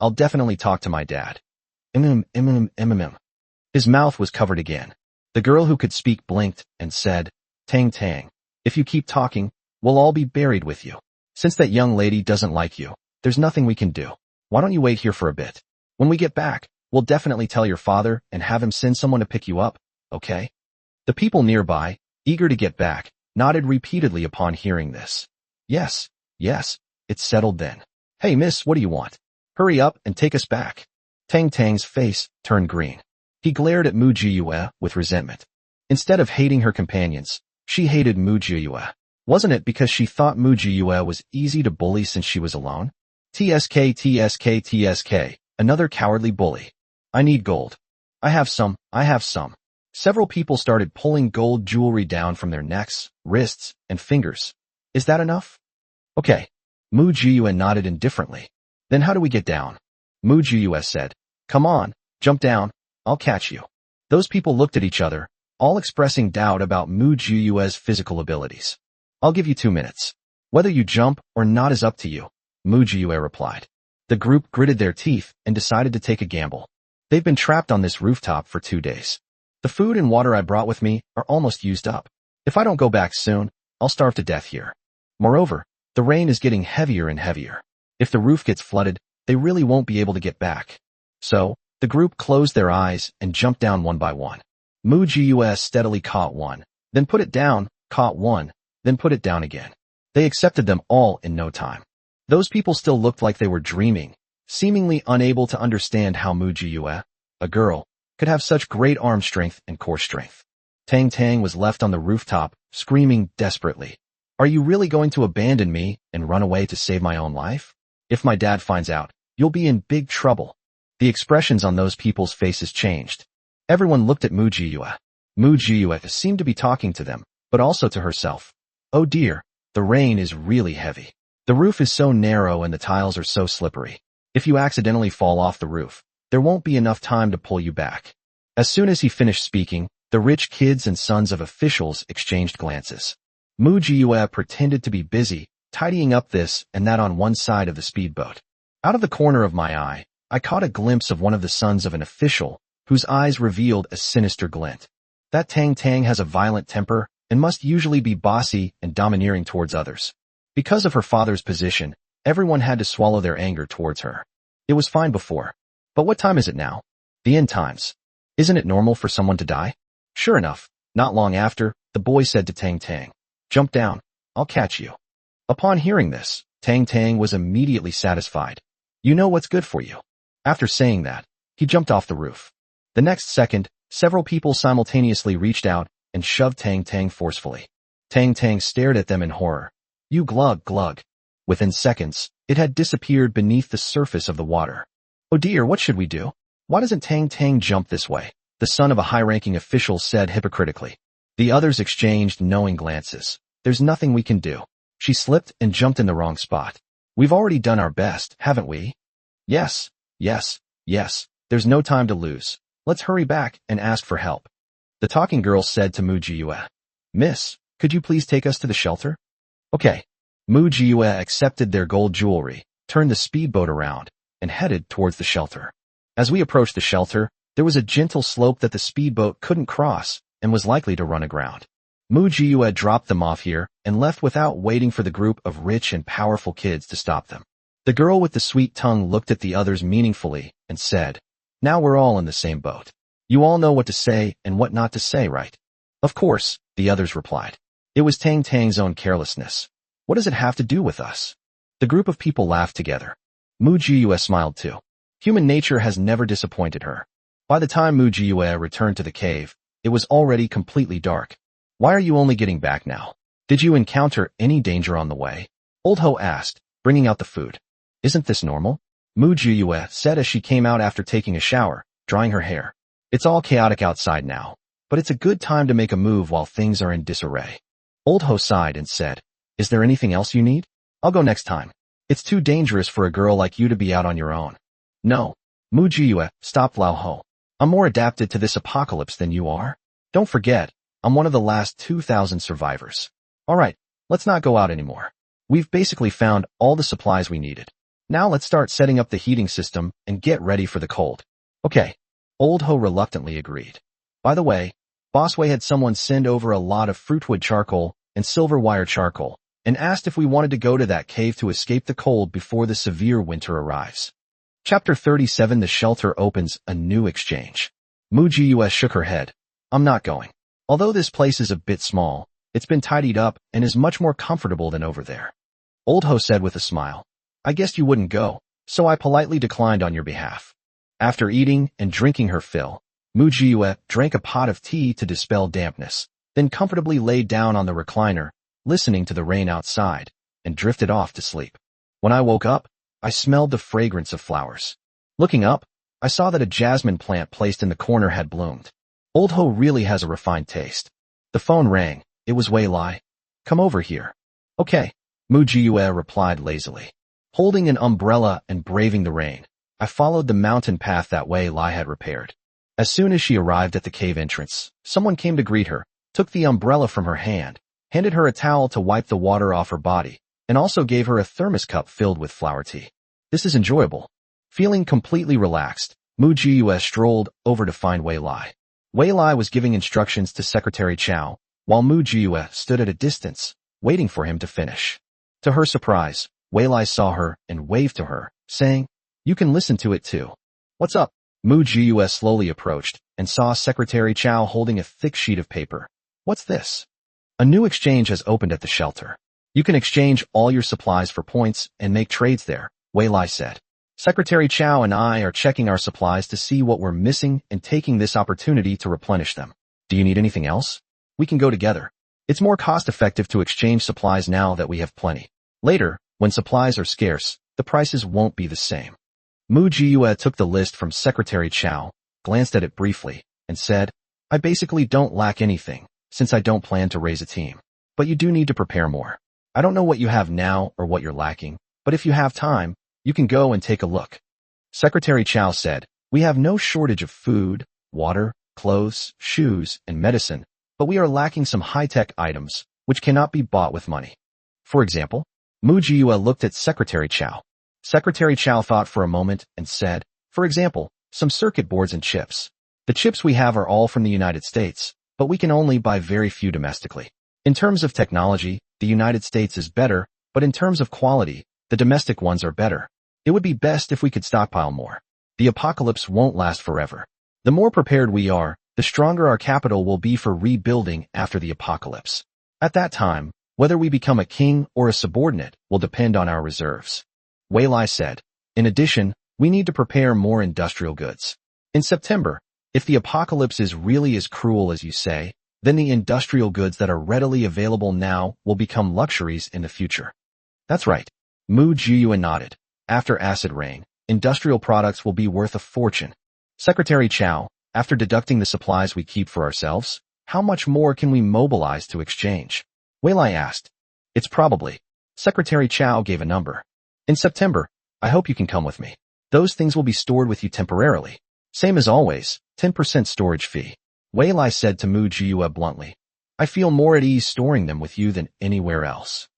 I'll definitely talk to my dad. His mouth was covered again. The girl who could speak blinked and said, Tang Tang, if you keep talking, we'll all be buried with you. Since that young lady doesn't like you, there's nothing we can do. Why don't you wait here for a bit? When we get back, we'll definitely tell your father and have him send someone to pick you up, okay? The people nearby, eager to get back, nodded repeatedly upon hearing this. Yes, it's settled then. Hey miss, what do you want? Hurry up and take us back. Tang Tang's face turned green. He glared at Mu Jiyue with resentment. Instead of hating her companions, she hated Mu Jiyue. Wasn't it because she thought Mu Jiyue was easy to bully since she was alone? TSK, another cowardly bully. I need gold. I have some. Several people started pulling gold jewelry down from their necks, wrists, and fingers. Is that enough? Okay. Mu Jiyue nodded indifferently. Then how do we get down? Mu Jiyue said, Come on, jump down, I'll catch you. Those people looked at each other, all expressing doubt about Mu Jiyue's physical abilities. I'll give you 2 minutes. Whether you jump or not is up to you, Mu Jiyue replied. The group gritted their teeth and decided to take a gamble. They've been trapped on this rooftop for 2 days. The food and water I brought with me are almost used up. If I don't go back soon, I'll starve to death here. Moreover, the rain is getting heavier and heavier. If the roof gets flooded, they really won't be able to get back. So, the group closed their eyes and jumped down one by one. Mu Jiyue steadily caught one, then put it down, caught one, then put it down again. They accepted them all in no time. Those people still looked like they were dreaming, seemingly unable to understand how Mu Jiyue, a girl, could have such great arm strength and core strength. Tang Tang was left on the rooftop, screaming desperately. Are you really going to abandon me and run away to save my own life? If my dad finds out, you'll be in big trouble. The expressions on those people's faces changed. Everyone looked at Mu Jiyue. Mu Jiyue seemed to be talking to them, but also to herself. Oh dear, the rain is really heavy. The roof is so narrow and the tiles are so slippery. If you accidentally fall off the roof, there won't be enough time to pull you back. As soon as he finished speaking, the rich kids and sons of officials exchanged glances. Mu Jiyue pretended to be busy, tidying up this and that on one side of the speedboat. Out of the corner of my eye, I caught a glimpse of one of the sons of an official, whose eyes revealed a sinister glint. That Tang Tang has a violent temper and must usually be bossy and domineering towards others. Because of her father's position, everyone had to swallow their anger towards her. It was fine before. But what time is it now? The end times. Isn't it normal for someone to die? Sure enough, not long after, the boy said to Tang Tang, "Jump down. I'll catch you." Upon hearing this, Tang Tang was immediately satisfied. You know what's good for you. After saying that, he jumped off the roof. The next second, several people simultaneously reached out and shoved Tang Tang forcefully. Tang Tang stared at them in horror. You glug glug. Within seconds, it had disappeared beneath the surface of the water. Oh dear, what should we do? Why doesn't Tang Tang jump this way? The son of a high-ranking official said hypocritically. The others exchanged knowing glances. There's nothing we can do. She slipped and jumped in the wrong spot. We've already done our best, haven't we? Yes, yes, yes. There's no time to lose. Let's hurry back and ask for help. The talking girl said to Mu Jiyue. Miss, could you please take us to the shelter? Okay. Mu Jiyue accepted their gold jewelry, turned the speedboat around, and headed towards the shelter. As we approached the shelter, there was a gentle slope that the speedboat couldn't cross and was likely to run aground. Mu Jiyue dropped them off here and left without waiting for the group of rich and powerful kids to stop them. The girl with the sweet tongue looked at the others meaningfully and said, Now we're all in the same boat. You all know what to say and what not to say, right? Of course, the others replied. It was Tang Tang's own carelessness. What does it have to do with us? The group of people laughed together. Mu Jiyue smiled too. Human nature has never disappointed her. By the time Mu Jiyue returned to the cave, it was already completely dark. Why are you only getting back now? Did you encounter any danger on the way? Old Ho asked, bringing out the food. Isn't this normal? Mu Jiyue said as she came out after taking a shower, drying her hair. It's all chaotic outside now, but it's a good time to make a move while things are in disarray. Old Ho sighed and said, Is there anything else you need? I'll go next time. It's too dangerous for a girl like you to be out on your own. No. Mu Jiyue, stop Lao Ho. I'm more adapted to this apocalypse than you are. Don't forget, I'm one of the last 2,000 survivors. Alright, let's not go out anymore. We've basically found all the supplies we needed. Now let's start setting up the heating system and get ready for the cold. Okay. Old Ho reluctantly agreed. By the way, Bossway had someone send over a lot of fruitwood charcoal and silver wire charcoal, and asked if we wanted to go to that cave to escape the cold before the severe winter arrives. Chapter 37 The Shelter opens a new exchange. Mu Jiyue shook her head. I'm not going. Although this place is a bit small, it's been tidied up and is much more comfortable than over there. Old Ho said with a smile. I guessed you wouldn't go, so I politely declined on your behalf. After eating and drinking her fill, Mu Jiyue drank a pot of tea to dispel dampness, then comfortably laid down on the recliner, listening to the rain outside, and drifted off to sleep. When I woke up, I smelled the fragrance of flowers. Looking up, I saw that a jasmine plant placed in the corner had bloomed. Old Ho really has a refined taste. The phone rang. It was Wei Lai. Come over here. Okay, Mu Jiyue replied lazily. Holding an umbrella and braving the rain, I followed the mountain path that Wei Lai had repaired. As soon as she arrived at the cave entrance, someone came to greet her, took the umbrella from her hand, handed her a towel to wipe the water off her body, and also gave her a thermos cup filled with flower tea. This is enjoyable. Feeling completely relaxed, Mu Jiyue strolled over to find Wei Lai. Wei Lai was giving instructions to Secretary Chow, while Mu Jiyue stood at a distance, waiting for him to finish. To her surprise, Wei Lai saw her and waved to her, saying, You can listen to it too. What's up? Mu Jiyue slowly approached and saw Secretary Chow holding a thick sheet of paper. What's this? A new exchange has opened at the shelter. You can exchange all your supplies for points and make trades there, Wei Lai said. Secretary Chow and I are checking our supplies to see what we're missing and taking this opportunity to replenish them. Do you need anything else? We can go together. It's more cost-effective to exchange supplies now that we have plenty. Later, when supplies are scarce, the prices won't be the same. Mu Jiyue took the list from Secretary Chow, glanced at it briefly, and said, I basically don't lack anything, since I don't plan to raise a team. But you do need to prepare more. I don't know what you have now or what you're lacking, but if you have time, you can go and take a look. Secretary Chow said, We have no shortage of food, water, clothes, shoes, and medicine, but we are lacking some high-tech items, which cannot be bought with money. For example, Mu Jiyue looked at Secretary Chow. Secretary Chow thought for a moment and said, For example, some circuit boards and chips. The chips we have are all from the United States, but we can only buy very few domestically. In terms of technology, the United States is better, but in terms of quality, the domestic ones are better. It would be best if we could stockpile more. The apocalypse won't last forever. The more prepared we are, the stronger our capital will be for rebuilding after the apocalypse. At that time, whether we become a king or a subordinate will depend on our reserves. Wei Lai said. In addition, we need to prepare more industrial goods. In September, if the apocalypse is really as cruel as you say, then the industrial goods that are readily available now will become luxuries in the future. That's right. Mu Jiyuan nodded. After acid rain, industrial products will be worth a fortune. Secretary Chow, after deducting the supplies we keep for ourselves, how much more can we mobilize to exchange? Wei Lai asked. It's probably. Secretary Chow gave a number. In September, I hope you can come with me. Those things will be stored with you temporarily. Same as always, 10% storage fee. Wei Lai said to Mu Jiyue bluntly. I feel more at ease storing them with you than anywhere else.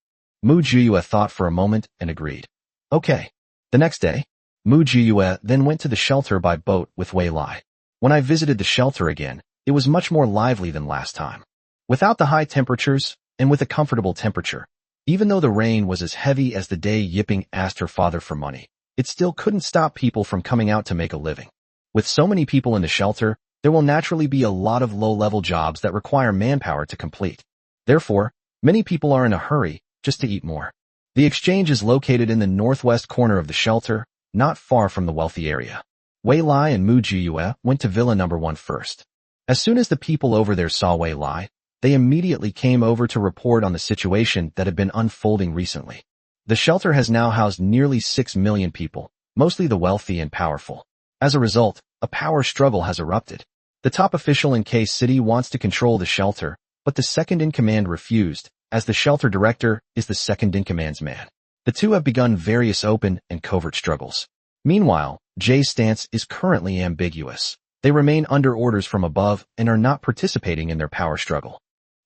Mu Jiyue thought for a moment and agreed. Okay. The next day, Mu Jiyue then went to the shelter by boat with Wei Lai. When I visited the shelter again, it was much more lively than last time. Without the high temperatures, and with a comfortable temperature, even though the rain was as heavy as the day Yipping asked her father for money, it still couldn't stop people from coming out to make a living. With so many people in the shelter, there will naturally be a lot of low-level jobs that require manpower to complete. Therefore, many people are in a hurry just to eat more. The exchange is located in the northwest corner of the shelter, not far from the wealthy area. Wei Lai and Mu Jiyue went to Villa number 1 first. As soon as the people over there saw Wei Lai, they immediately came over to report on the situation that had been unfolding recently. The shelter has now housed nearly 6 million people, mostly the wealthy and powerful. As a result, a power struggle has erupted. The top official in K City wants to control the shelter, but the second-in-command refused, as the shelter director is the second-in-command's man. The two have begun various open and covert struggles. Meanwhile, Jay's stance is currently ambiguous. They remain under orders from above and are not participating in their power struggle.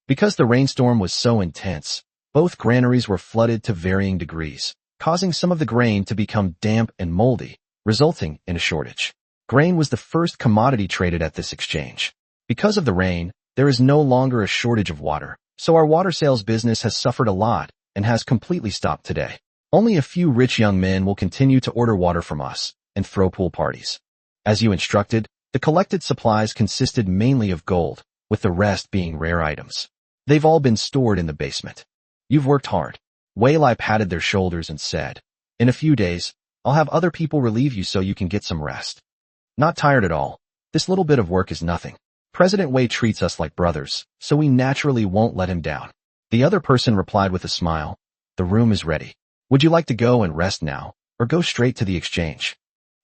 Because the rainstorm was so intense, both granaries were flooded to varying degrees, causing some of the grain to become damp and moldy, resulting in a shortage. Grain was the first commodity traded at this exchange. Because of the rain, there is no longer a shortage of water, so our water sales business has suffered a lot and has completely stopped today. Only a few rich young men will continue to order water from us and throw pool parties. As you instructed, the collected supplies consisted mainly of gold, with the rest being rare items. They've all been stored in the basement. You've worked hard. Wei Lai patted their shoulders and said, in a few days, I'll have other people relieve you so you can get some rest. Not tired at all. This little bit of work is nothing. President Wei treats us like brothers, so we naturally won't let him down. The other person replied with a smile, the room is ready. Would you like to go and rest now, or go straight to the exchange?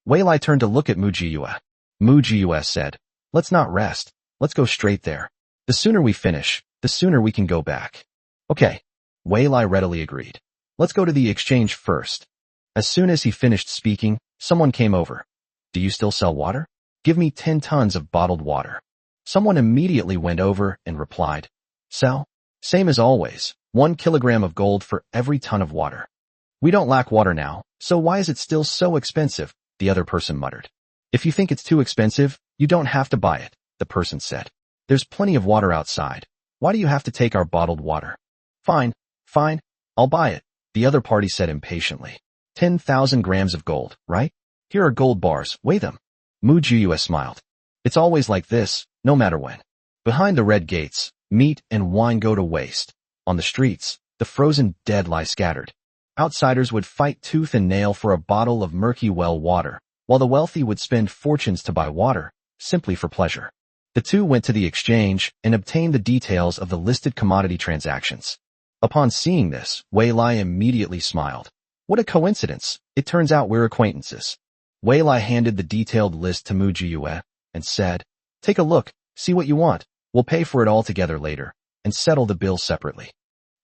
Wei Lai turned to look at Mu Jiyue. Mu Jiyue said, let's not rest, let's go straight there. The sooner we finish, the sooner we can go back. Okay. Wei Lai readily agreed. Let's go to the exchange first. As soon as he finished speaking, someone came over. Do you still sell water? Give me 10 tons of bottled water. Someone immediately went over and replied, sell? Same as always, 1 kilogram of gold for every ton of water. We don't lack water now, so why is it still so expensive? The other person muttered. If you think it's too expensive, you don't have to buy it, the person said. There's plenty of water outside. Why do you have to take our bottled water? Fine, I'll buy it, the other party said impatiently. 10,000 grams of gold, right? Here are gold bars, weigh them. Mu Jiyue smiled. It's always like this, no matter when. Behind the red gates, meat and wine go to waste. On the streets, the frozen dead lie scattered. Outsiders would fight tooth and nail for a bottle of murky well water, while the wealthy would spend fortunes to buy water, simply for pleasure. The two went to the exchange and obtained the details of the listed commodity transactions. Upon seeing this, Wei Lai immediately smiled. What a coincidence, it turns out we're acquaintances. Wei Lai handed the detailed list to Mu Jiyue and said, take a look, see what you want, we'll pay for it all together later, and settle the bill separately.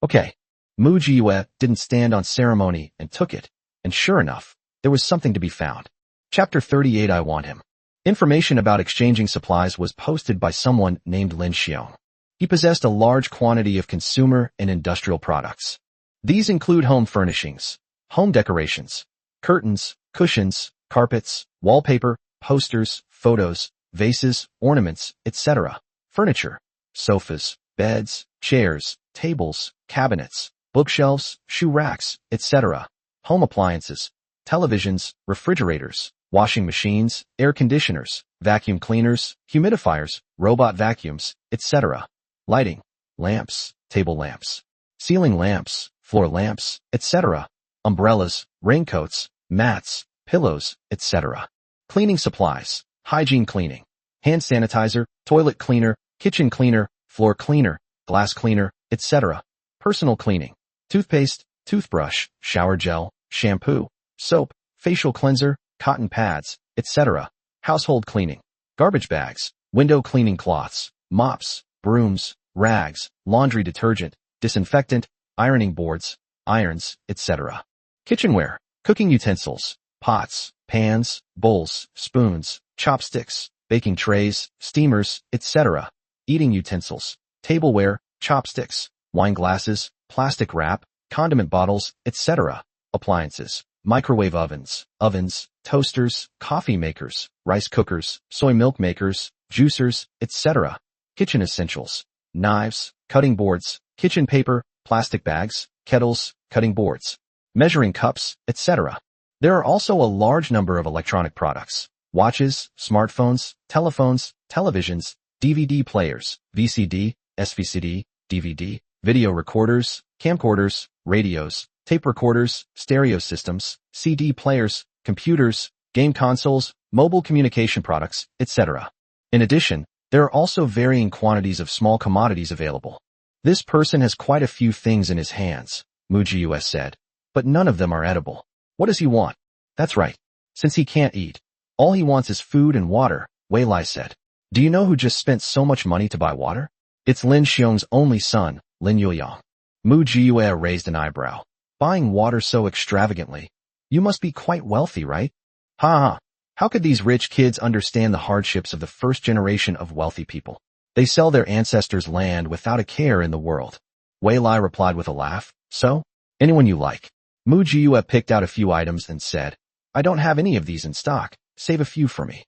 Okay. Mu Jiyue didn't stand on ceremony and took it, and sure enough, there was something to be found. Chapter 38 I Want Him. Information about exchanging supplies was posted by someone named Lin Xiong. He possessed a large quantity of consumer and industrial products. These include home furnishings, home decorations, curtains, cushions, carpets, wallpaper, posters, photos, vases, ornaments, etc. Furniture, sofas, beds, chairs, tables, cabinets, bookshelves, shoe racks, etc. Home appliances, televisions, refrigerators, washing machines, air conditioners, vacuum cleaners, humidifiers, robot vacuums, etc. Lighting, lamps, table lamps, ceiling lamps, floor lamps, etc. Umbrellas, raincoats, mats, pillows, etc. Cleaning supplies, hygiene cleaning, hand sanitizer, toilet cleaner, kitchen cleaner, floor cleaner, glass cleaner, etc. Personal cleaning, toothpaste, toothbrush, shower gel, shampoo, soap, facial cleanser, cotton pads, etc. Household cleaning, garbage bags, window cleaning cloths, mops, brooms, rags, laundry detergent, disinfectant, ironing boards, irons, etc. Kitchenware, cooking utensils, pots, pans, bowls, spoons, chopsticks, baking trays, steamers, etc. Eating utensils, tableware, chopsticks, wine glasses, plastic wrap, condiment bottles, etc. Appliances, microwave ovens, toasters, coffee makers, rice cookers, soy milk makers, juicers, etc. Kitchen essentials, knives, cutting boards, kitchen paper, plastic bags, kettles, cutting boards, measuring cups, etc. There are also a large number of electronic products, watches, smartphones, telephones, televisions, DVD players, VCD, SVCD, DVD, video recorders, camcorders, radios, tape recorders, stereo systems, CD players, computers, game consoles, mobile communication products, etc. In addition, there are also varying quantities of small commodities available. This person has quite a few things in his hands, Mujius said, but none of them are edible. What does he want? That's right. Since he can't eat, all he wants is food and water, Wei Lai said. Do you know who just spent so much money to buy water? It's Lin Xiong's only son, Lin Yueyang. Mujius raised an eyebrow. Buying water so extravagantly? You must be quite wealthy, right? Ha ha. How could these rich kids understand the hardships of the first generation of wealthy people? They sell their ancestors' land without a care in the world. Wei Lai replied with a laugh. So? Anyone you like. Mujius picked out a few items and said, I don't have any of these in stock. Save a few for me.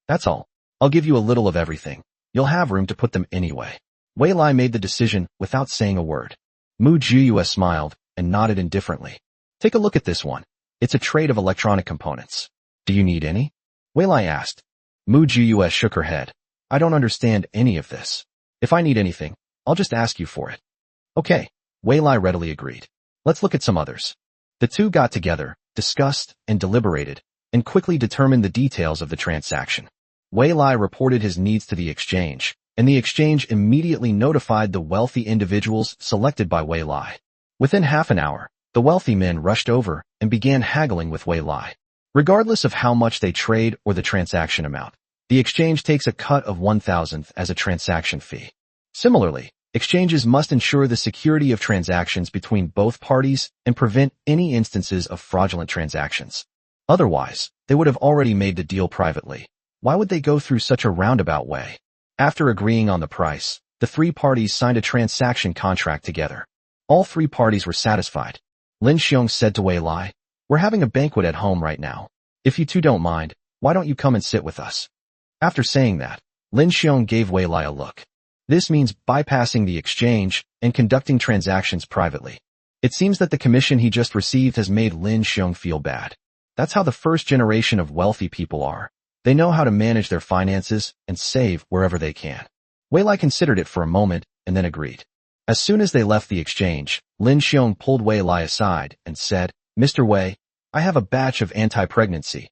That's all. I'll give you a little of everything. You'll have room to put them anyway. Wei Lai made the decision without saying a word. Mujius smiled and nodded indifferently. Take a look at this one. It's a trade of electronic components. Do you need any? Wei Lai asked. Mujius shook her head. I don't understand any of this. If I need anything, I'll just ask you for it. Okay. Wei Lai readily agreed. Let's look at some others. The two got together, discussed, and deliberated, and quickly determined the details of the transaction. Wei Lai reported his needs to the exchange, and the exchange immediately notified the wealthy individuals selected by Wei Lai. Within half an hour, the wealthy men rushed over and began haggling with Wei Lai. Regardless of how much they trade or the transaction amount, the exchange takes a cut of 1,000th as a transaction fee. Similarly, exchanges must ensure the security of transactions between both parties and prevent any instances of fraudulent transactions. Otherwise, they would have already made the deal privately. Why would they go through such a roundabout way? After agreeing on the price, the three parties signed a transaction contract together. All three parties were satisfied. Lin Xiong said to Wei Lai, We're having a banquet at home right now. If you two don't mind, why don't you come and sit with us? After saying that, Lin Xiong gave Wei Lai a look. This means bypassing the exchange and conducting transactions privately. It seems that the commission he just received has made Lin Xiong feel bad. That's how the first generation of wealthy people are. They know how to manage their finances and save wherever they can. Wei Lai considered it for a moment and then agreed. As soon as they left the exchange, Lin Xiong pulled Wei Lai aside and said, Mr. Wei, I have a batch of anti-pregnancy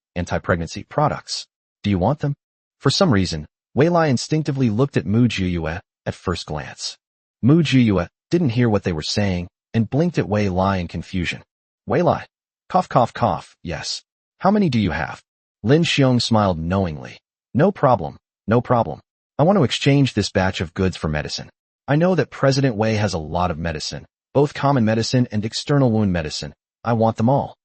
products. Do you want them? For some reason, Wei Lai instinctively looked at Mujius at first glance. Mujius didn't hear what they were saying and blinked at Wei Lai in confusion. Wei Lai. Cough, cough, cough. Yes. How many do you have? Lin Xiong smiled knowingly. No problem. I want to exchange this batch of goods for medicine. I know that President Wei has a lot of medicine, both common medicine and external wound medicine. I want them all.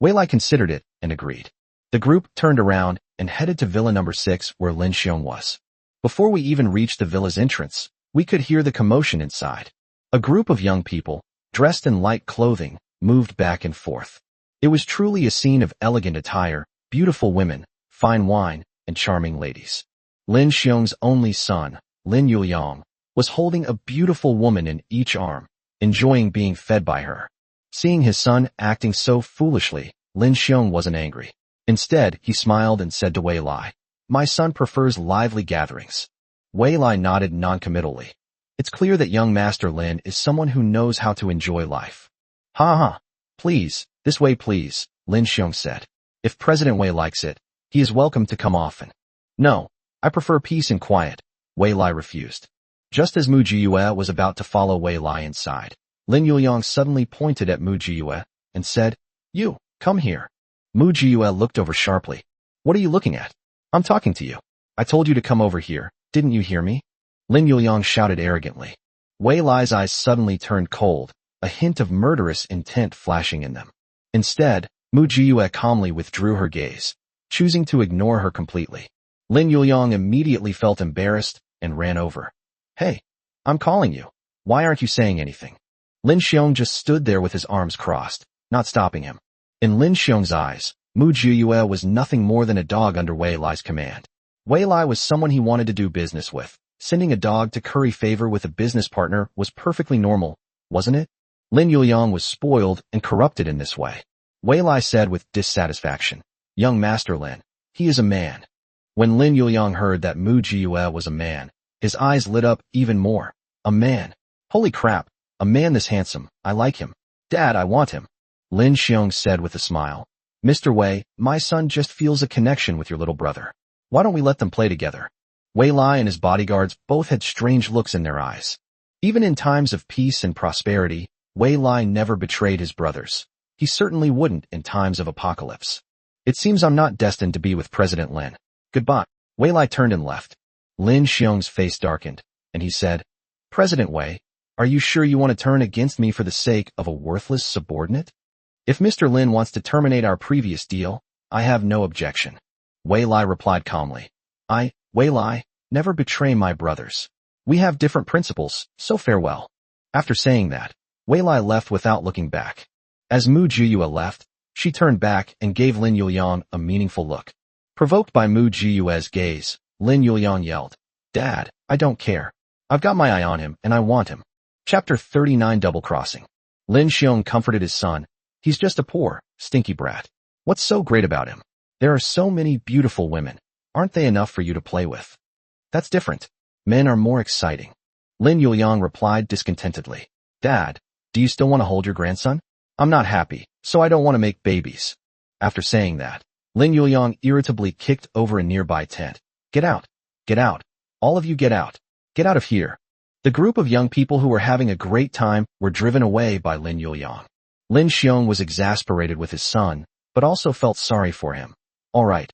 Wei Lai considered it and agreed. The group turned around and headed to Villa number 6 where Lin Xiong was. Before we even reached the villa's entrance, we could hear the commotion inside. A group of young people, dressed in light clothing, moved back and forth. It was truly a scene of elegant attire, beautiful women, fine wine, and charming ladies. Lin Xiong's only son, Lin Yuliang, was holding a beautiful woman in each arm, enjoying being fed by her. Seeing his son acting so foolishly, Lin Xiong wasn't angry. Instead, he smiled and said to Wei Lai, "My son prefers lively gatherings." Wei Lai nodded noncommittally. It's clear that young Master Lin is someone who knows how to enjoy life. "Ha ha. Please, this way please," Lin Xiong said. "If President Wei likes it, he is welcome to come often." "No, I prefer peace and quiet," Wei Lai refused. Just as Mu Jiyue was about to follow Wei Lai inside, Lin Yuliang suddenly pointed at Mu Jiyue and said, "You, come here." Mu Jiyue looked over sharply. "What are you looking at? I'm talking to you. I told you to come over here, didn't you hear me?" Lin Yuliang shouted arrogantly. Wei Lai's eyes suddenly turned cold, a hint of murderous intent flashing in them. Instead, Mu Jiyue calmly withdrew her gaze, choosing to ignore her completely. Lin Yuliang immediately felt embarrassed and ran over. "Hey, I'm calling you. Why aren't you saying anything?" Lin Xiong just stood there with his arms crossed, not stopping him. In Lin Xiong's eyes, Mu Jiyue was nothing more than a dog under Wei Lai's command. Wei Lai was someone he wanted to do business with. Sending a dog to curry favor with a business partner was perfectly normal, wasn't it? Lin Yuliang was spoiled and corrupted in this way. Wei Lai said with dissatisfaction, "Young Master Lin, he is a man." When Lin Yuliang heard that Mu Jiyue was a man, his eyes lit up even more. "A man? Holy crap, a man this handsome, I like him. Dad, I want him." Lin Xiong said with a smile, "Mr. Wei, my son just feels a connection with your little brother. Why don't we let them play together?" Wei Lai and his bodyguards both had strange looks in their eyes. Even in times of peace and prosperity, Wei Lai never betrayed his brothers. He certainly wouldn't in times of apocalypse. "It seems I'm not destined to be with President Lin. Goodbye." Wei Lai turned and left. Lin Xiong's face darkened, and he said, "President Wei, are you sure you want to turn against me for the sake of a worthless subordinate? If Mr. Lin wants to terminate our previous deal, I have no objection." Wei Lai replied calmly, Wei Lai, never betray my brothers. We have different principles, so farewell." After saying that, Wei Lai left without looking back. As Mu Jiyue left, she turned back and gave Lin Yuliang a meaningful look. Provoked by Mu Jiyue's gaze, Lin Yuliang yelled, "Dad, I don't care. I've got my eye on him and I want him." Chapter 39 Double Crossing. Lin Xiong comforted his son. "He's just a poor, stinky brat. What's so great about him? There are so many beautiful women. Aren't they enough for you to play with?" "That's different. Men are more exciting." Lin Yuliang replied discontentedly. "Dad, do you still want to hold your grandson? I'm not happy, so I don't want to make babies." After saying that, Lin Yuliang irritably kicked over a nearby tent. Get out! Get out! All of you get out! Get out of here!" The group of young people who were having a great time were driven away by Lin Yuliang. Lin Xiong was exasperated with his son, but also felt sorry for him. All right,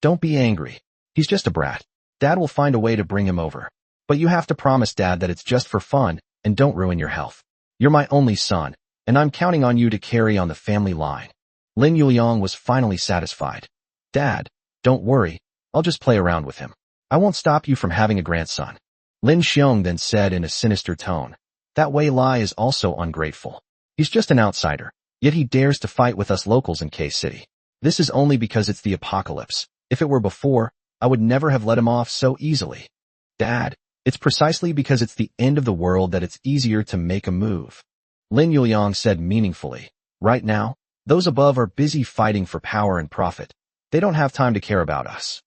don't be angry. He's just a brat. Dad will find a way to bring him over. But you have to promise Dad that it's just for fun and don't ruin your health. You're my only son, and I'm counting on you to carry on the family line." Lin Yuliang was finally satisfied. "Dad, don't worry. I'll just play around with him. I won't stop you from having a grandson." Lin Xiong then said in a sinister tone, "That Wei Lai is also ungrateful. He's just an outsider, yet he dares to fight with us locals in K-City. This is only because it's the apocalypse. If it were before, I would never have let him off so easily." "Dad, it's precisely because it's the end of the world that it's easier to make a move." Lin Yuliang said meaningfully, "Right now, those above are busy fighting for power and profit. They don't have time to care about us."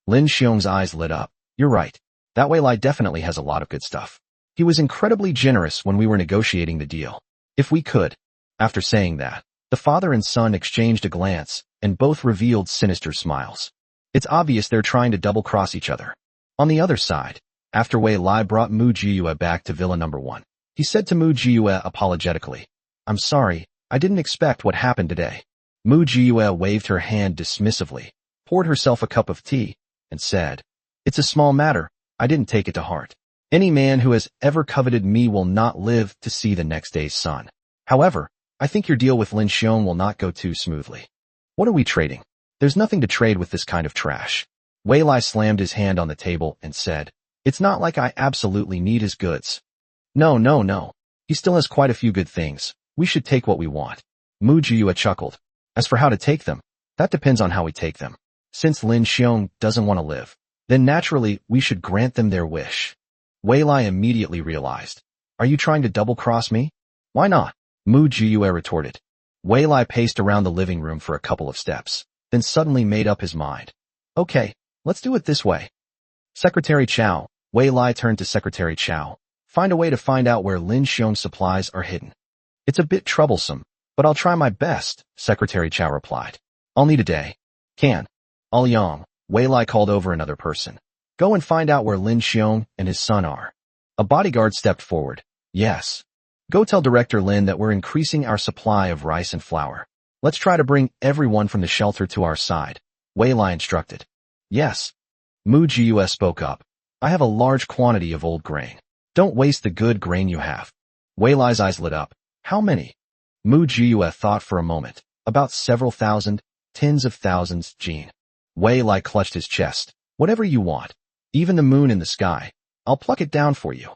Lin Xiong's eyes lit up. "You're right. That Wei Lai definitely has a lot of good stuff. He was incredibly generous when we were negotiating the deal. If we could." After saying that, the father and son exchanged a glance, and both revealed sinister smiles. It's obvious they're trying to double-cross each other. On the other side, after Wei Lai brought Mu Jiyue back to Villa No. 1, he said to Mu Jiyue apologetically, "I'm sorry, I didn't expect what happened today." Mu Jiyue waved her hand dismissively, poured herself a cup of tea, and said, "It's a small matter. I didn't take it to heart. Any man who has ever coveted me will not live to see the next day's sun. However, I think your deal with Lin Xiong will not go too smoothly. What are we trading? There's nothing to trade with this kind of trash." Wei Lai slammed his hand on the table and said, "It's not like I absolutely need his goods." No. He still has quite a few good things. We should take what we want." Mu Jiyue chuckled. "As for how to take them, That depends on how we take them. Since Lin Xiong doesn't want to live, then naturally we should grant them their wish. Wei Lai immediately realized. Are you trying to double-cross me? Why not? Mu Jiyue retorted. Wei Lai paced around the living room for a couple of steps, then suddenly made up his mind. Okay, let's do it this way. Secretary Chow. Wei Lai turned to Secretary Chow. Find a way to find out where Lin Xiong's supplies are hidden. It's a bit troublesome, but I'll try my best, Secretary Chow replied. I'll need a day. Can. Aoyang, Wei Lai called over another person. Go and find out where Lin Xiong and his son are. A bodyguard stepped forward. Yes. Go tell Director Lin that we're increasing our supply of rice and flour. Let's try to bring everyone from the shelter to our side, Wei Lai instructed. Yes. Mu Jiyue spoke up. I have a large quantity of old grain. Don't waste the good grain you have. Wei Lai's eyes lit up. How many? Mu Jiyue thought for a moment. About several thousand, tens of thousands, Jean. Wei Lai clutched his chest. Whatever you want. Even the moon in the sky. I'll pluck it down for you.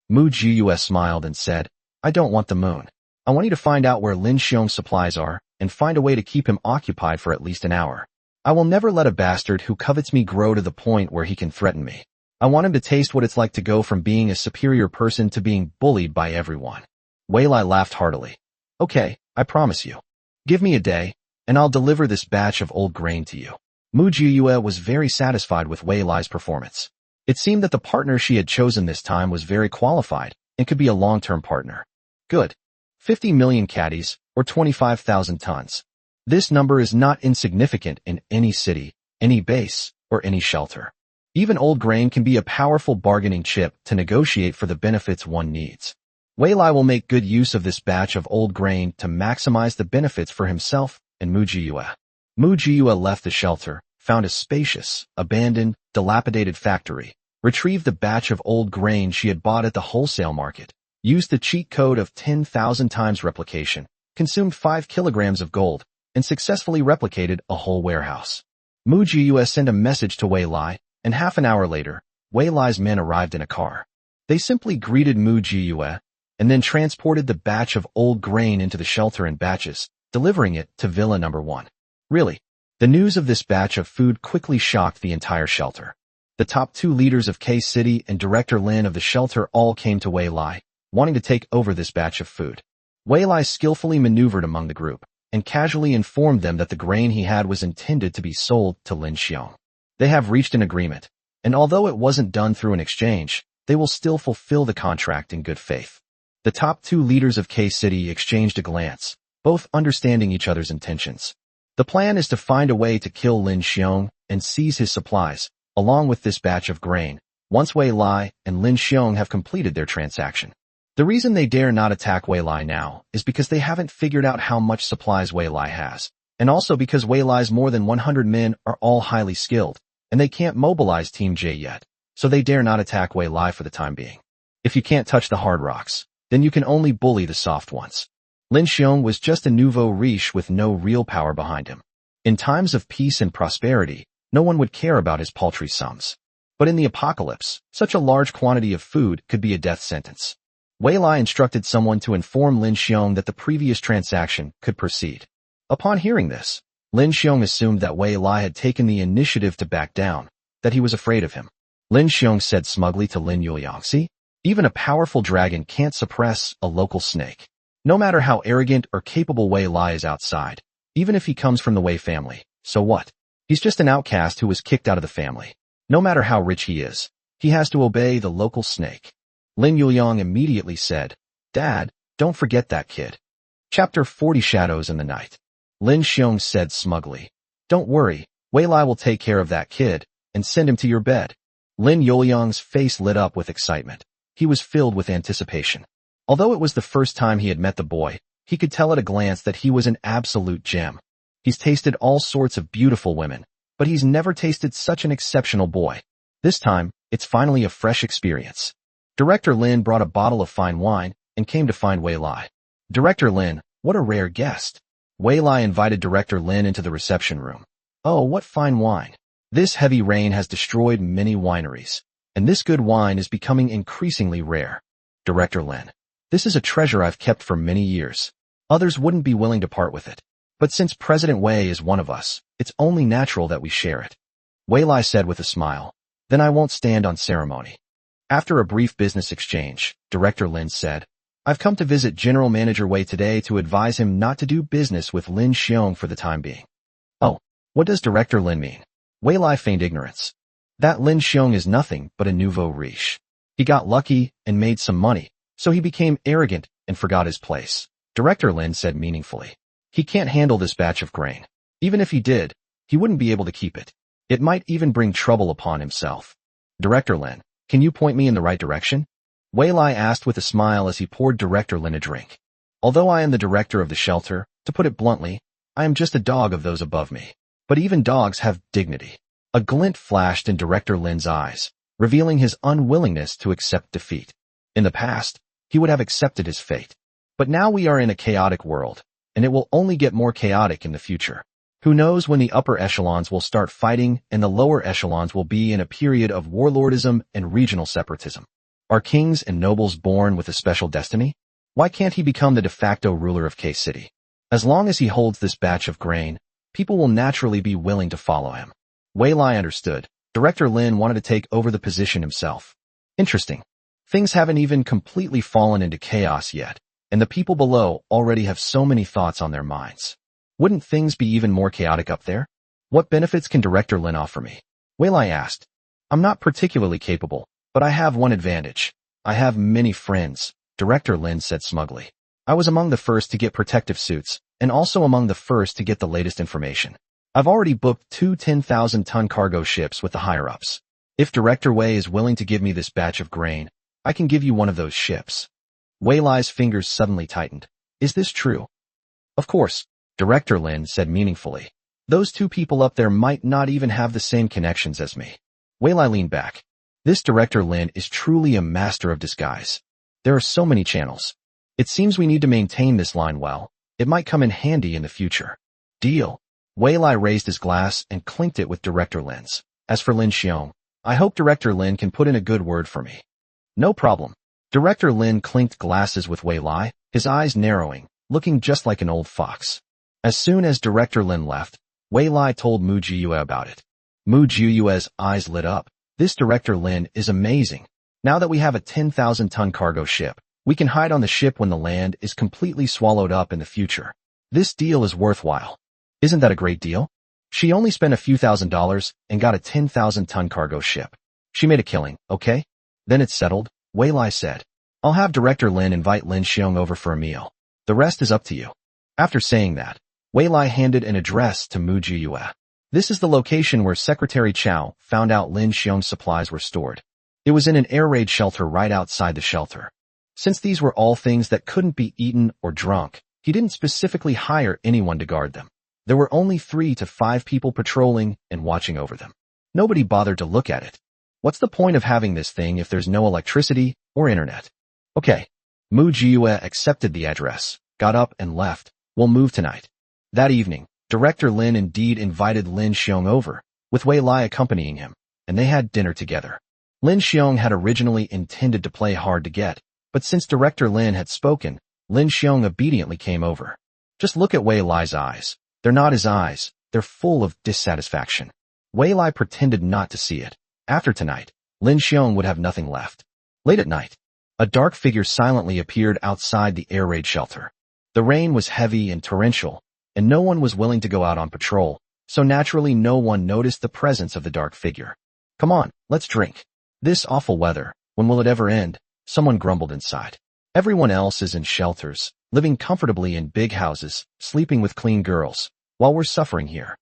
Mu Jiyue smiled and said, I don't want the moon. I want you to find out where Lin Xiong's supplies are and find a way to keep him occupied for at least an hour. I will never let a bastard who covets me grow to the point where he can threaten me. I want him to taste what it's like to go from being a superior person to being bullied by everyone. Wei Lai laughed heartily. Okay, I promise you. Give me a day, and I'll deliver this batch of old grain to you. Mu Jiyue was very satisfied with Wei Lai's performance. It seemed that the partner she had chosen this time was very qualified and could be a long-term partner. Good. 50 million caddies, or 25,000 tons. This number is not insignificant in any city, any base, or any shelter. Even old grain can be a powerful bargaining chip to negotiate for the benefits one needs. Wei Lai will make good use of this batch of old grain to maximize the benefits for himself and Mu Jiyue. Mu Jiyue left the shelter, found a spacious, abandoned, dilapidated factory, retrieved the batch of old grain she had bought at the wholesale market, used the cheat code of 10,000 times replication, consumed 5 kilograms of gold, and successfully replicated a whole warehouse. Mu Jiyue sent a message to Wei Lai, and half an hour later, Wei Lai's men arrived in a car. They simply greeted Mu Jiyue, and then transported the batch of old grain into the shelter in batches, delivering it to Villa Number 1. Really, the news of this batch of food quickly shocked the entire shelter. The top 2 leaders of K-City and Director Lin of the shelter all came to Wei Lai, wanting to take over this batch of food. Wei Lai skillfully maneuvered among the group, and casually informed them that the grain he had was intended to be sold to Lin Xiong. They have reached an agreement, and although it wasn't done through an exchange, they will still fulfill the contract in good faith. The top 2 leaders of K-City exchanged a glance, both understanding each other's intentions. The plan is to find a way to kill Lin Xiong and seize his supplies, along with this batch of grain, once Wei Lai and Lin Xiong have completed their transaction. The reason they dare not attack Wei Lai now is because they haven't figured out how much supplies Wei Lai has, and also because Wei Lai's more than 100 men are all highly skilled, and they can't mobilize Team J yet, so they dare not attack Wei Lai for the time being. If you can't touch the hard rocks, then you can only bully the soft ones. Lin Xiong was just a nouveau riche with no real power behind him. In times of peace and prosperity, no one would care about his paltry sums. But in the apocalypse, such a large quantity of food could be a death sentence. Wei Lai instructed someone to inform Lin Xiong that the previous transaction could proceed. Upon hearing this, Lin Xiong assumed that Wei Lai had taken the initiative to back down, that he was afraid of him. Lin Xiong said smugly to Lin Yuliang, "See, even a powerful dragon can't suppress a local snake. No matter how arrogant or capable Wei Lai is outside, even if he comes from the Wei family, so what? He's just an outcast who was kicked out of the family. No matter how rich he is, he has to obey the local snake." Lin Yuliang immediately said, "Dad, don't forget that kid." Chapter 40 Shadows in the Night. Lin Xiong said smugly, "Don't worry, Wei Lai will take care of that kid and send him to your bed." Lin Yuliang's face lit up with excitement. He was filled with anticipation. Although it was the first time he had met the boy, he could tell at a glance that he was an absolute gem. He's tasted all sorts of beautiful women, but he's never tasted such an exceptional boy. This time, it's finally a fresh experience. Director Lin brought a bottle of fine wine and came to find Wei Lai. "Director Lin, what a rare guest." Wei Lai invited Director Lin into the reception room. "Oh, what fine wine. This heavy rain has destroyed many wineries, and this good wine is becoming increasingly rare. Director Lin, this is a treasure I've kept for many years. Others wouldn't be willing to part with it. But since President Wei is one of us, It's only natural that we share it. Wei Lai said with a smile. Then I won't stand on ceremony. After a brief business exchange, Director Lin said, I've come to visit General Manager Wei today to advise him not to do business with Lin Xiong for the time being. Oh, what does Director Lin mean? Wei Lai feigned ignorance. That Lin Xiong is nothing but a nouveau riche. He got lucky and made some money, so he became arrogant and forgot his place. Director Lin said meaningfully. He can't handle this batch of grain. Even if he did, he wouldn't be able to keep it. It might even bring trouble upon himself. Director Lin, can you point me in the right direction? Wei Lai asked with a smile as he poured Director Lin a drink. Although I am the director of the shelter, to put it bluntly, I am just a dog of those above me. But even dogs have dignity. A glint flashed in Director Lin's eyes, revealing his unwillingness to accept defeat. In the past, he would have accepted his fate. But now we are in a chaotic world, and it will only get more chaotic in the future. Who knows when the upper echelons will start fighting and the lower echelons will be in a period of warlordism and regional separatism. Are kings and nobles born with a special destiny? Why can't he become the de facto ruler of K-City? As long as he holds this batch of grain, people will naturally be willing to follow him. Wei Lai understood. Director Lin wanted to take over the position himself. Interesting. Things haven't even completely fallen into chaos yet, and the people below already have so many thoughts on their minds. Wouldn't things be even more chaotic up there? What benefits can Director Lin offer me? Wei Lai asked. I'm not particularly capable, but I have one advantage. I have many friends, Director Lin said smugly. I was among the first to get protective suits, and also among the first to get the latest information. I've already booked 2 10,000-ton cargo ships with the higher-ups. If Director Wei is willing to give me this batch of grain, I can give you one of those ships. Wei Lai's fingers suddenly tightened. Is this true? Of course, Director Lin said meaningfully. Those two people up there might not even have the same connections as me. Wei Lai leaned back. This Director Lin is truly a master of disguise. There are so many channels. It seems we need to maintain this line well. It might come in handy in the future. Deal. Wei Lai raised his glass and clinked it with Director Lin's. As for Lin Xiong, I hope Director Lin can put in a good word for me. No problem. Director Lin clinked glasses with Wei Lai, his eyes narrowing, looking just like an old fox. As soon as Director Lin left, Wei Lai told Mu Jiyue about it. Mu Jiyue's eyes lit up. This Director Lin is amazing. Now that we have a 10,000-ton cargo ship, we can hide on the ship when the land is completely swallowed up in the future. This deal is worthwhile. Isn't that a great deal? She only spent a few $1,000s and got a 10,000-ton cargo ship. She made a killing, okay? Then it's settled, Wei Lai said. I'll have Director Lin invite Lin Xiong over for a meal. The rest is up to you. After saying that, Wei Lai handed an address to Mu Jiyue. This is the location where Secretary Chow found out Lin Xiong's supplies were stored. It was in an air raid shelter right outside the shelter. Since these were all things that couldn't be eaten or drunk, he didn't specifically hire anyone to guard them. There were only 3 to 5 people patrolling and watching over them. Nobody bothered to look at it. What's the point of having this thing if there's no electricity or internet? Okay. Mu Jiyue accepted the address, got up and left. We'll move tonight. That evening, Director Lin indeed invited Lin Xiong over, with Wei Lai accompanying him, and they had dinner together. Lin Xiong had originally intended to play hard to get, but since Director Lin had spoken, Lin Xiong obediently came over. Just look at Wei Lai's eyes. They're not his eyes, they're full of dissatisfaction. Wei Lai pretended not to see it. After tonight, Lin Xiong would have nothing left. Late at night, a dark figure silently appeared outside the air raid shelter. The rain was heavy and torrential, and no one was willing to go out on patrol, so naturally no one noticed the presence of the dark figure. Come on, let's drink. This awful weather, when will it ever end? Someone grumbled inside. Everyone else is in shelters, living comfortably in big houses, sleeping with clean girls, while we're suffering here.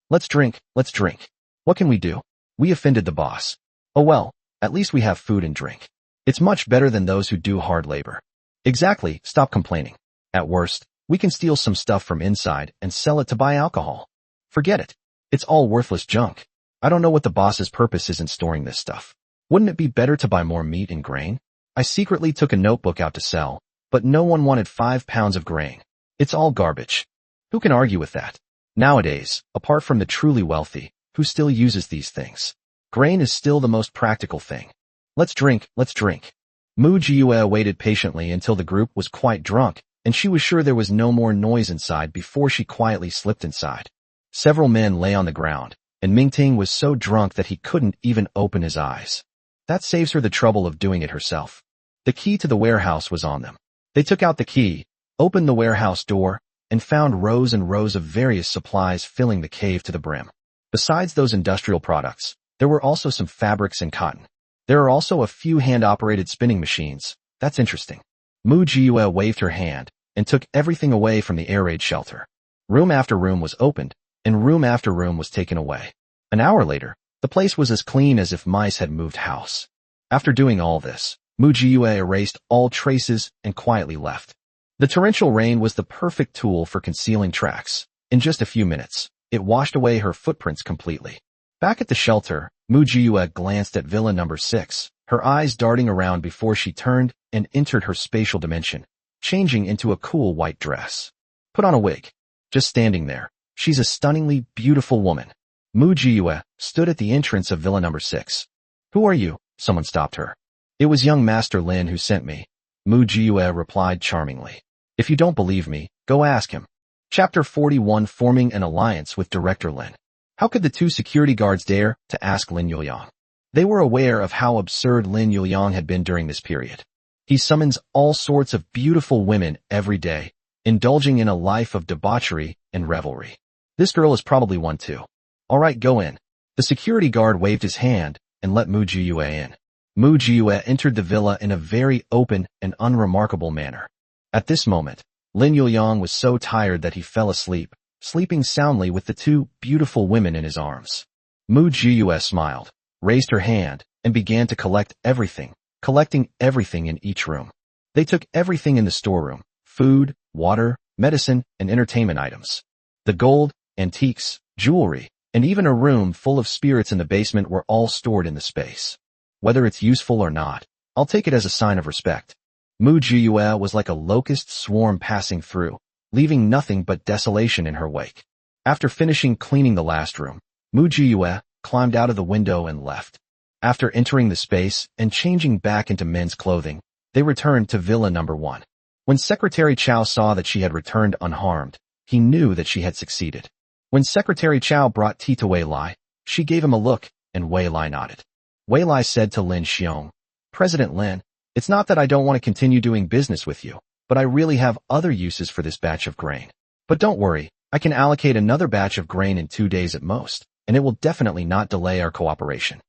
Let's drink, let's drink. What can we do? We offended the boss. Oh well, at least we have food and drink. It's much better than those who do hard labor. Exactly, stop complaining. At worst, we can steal some stuff from inside and sell it to buy alcohol. Forget it. It's all worthless junk. I don't know what the boss's purpose is in storing this stuff. Wouldn't it be better to buy more meat and grain? I secretly took a notebook out to sell, but no one wanted 5 pounds of grain. It's all garbage. Who can argue with that? Nowadays, apart from the truly wealthy, who still uses these things? Grain is still the most practical thing. Let's drink, let's drink. Mu Jiyue waited patiently until the group was quite drunk, and she was sure there was no more noise inside before she quietly slipped inside. Several men lay on the ground, and Mingting was so drunk that he couldn't even open his eyes. That saves her the trouble of doing it herself. The key to the warehouse was on them. They took out the key, opened the warehouse door, and found rows and rows of various supplies filling the cave to the brim. Besides those industrial products, there were also some fabrics and cotton. There are also a few hand-operated spinning machines. That's interesting. Mu Jiyue waved her hand and took everything away from the air raid shelter. Room after room was opened, and room after room was taken away. An hour later, the place was as clean as if mice had moved house. After doing all this, Mu Jiyue erased all traces and quietly left. The torrential rain was the perfect tool for concealing tracks. In just a few minutes, it washed away her footprints completely. Back at the shelter, Mu Jiyue glanced at Villa number 6, her eyes darting around before she turned and entered her spatial dimension, changing into a cool white dress. Put on a wig. Just standing there, she's a stunningly beautiful woman. Mu Jiyue stood at the entrance of Villa number 6. Who are you? Someone stopped her. It was young Master Lin who sent me. Mu Jiyue replied charmingly. If you don't believe me, go ask him. Chapter 41 Forming an Alliance with Director Lin. How could the two security guards dare to ask Lin Yuliang? They were aware of how absurd Lin Yuliang had been during this period. He summons all sorts of beautiful women every day, indulging in a life of debauchery and revelry. This girl is probably one too. All right, go in. The security guard waved his hand and let Mu Jiyue in. Mu Jiyue entered the villa in a very open and unremarkable manner. At this moment, Lin Yuliang was so tired that he fell asleep, sleeping soundly with the two beautiful women in his arms. Mu Jiyue smiled, raised her hand, and began to collect everything, collecting everything in each room. They took everything in the storeroom: food, water, medicine, and entertainment items. The gold, antiques, jewelry, and even a room full of spirits in the basement were all stored in the space. Whether it's useful or not, I'll take it as a sign of respect. Mu Jiyue was like a locust swarm passing through, leaving nothing but desolation in her wake. After finishing cleaning the last room, Mu Jiyue climbed out of the window and left. After entering the space and changing back into men's clothing, they returned to Villa number 1. When Secretary Chow saw that she had returned unharmed, he knew that she had succeeded. When Secretary Chow brought tea to Wei Lai, she gave him a look, and Wei Lai nodded. Wei Lai said to Lin Xiong, President Lin, it's not that I don't want to continue doing business with you, but I really have other uses for this batch of grain. But don't worry, I can allocate another batch of grain in 2 days at most, and it will definitely not delay our cooperation.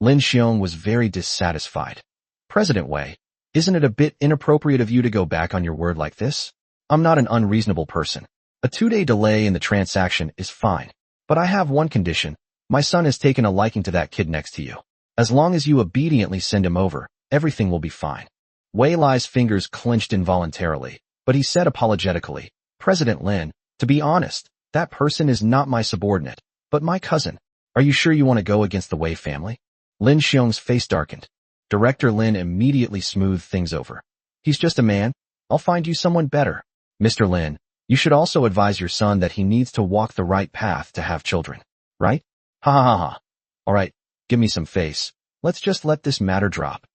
Lin Xiong was very dissatisfied. President Wei, isn't it a bit inappropriate of you to go back on your word like this? I'm not an unreasonable person. A 2-day delay in the transaction is fine, but I have one condition. My son has taken a liking to that kid next to you. As long as you obediently send him over, everything will be fine. Wei Lai's fingers clenched involuntarily, but he said apologetically, President Lin, to be honest, that person is not my subordinate, but my cousin. Are you sure you want to go against the Wei family? Lin Xiong's face darkened. Director Lin immediately smoothed things over. He's just a man. I'll find you someone better. Mr. Lin, you should also advise your son that he needs to walk the right path to have children. Right? Ha ha ha ha. All right, give me some face. Let's just let this matter drop.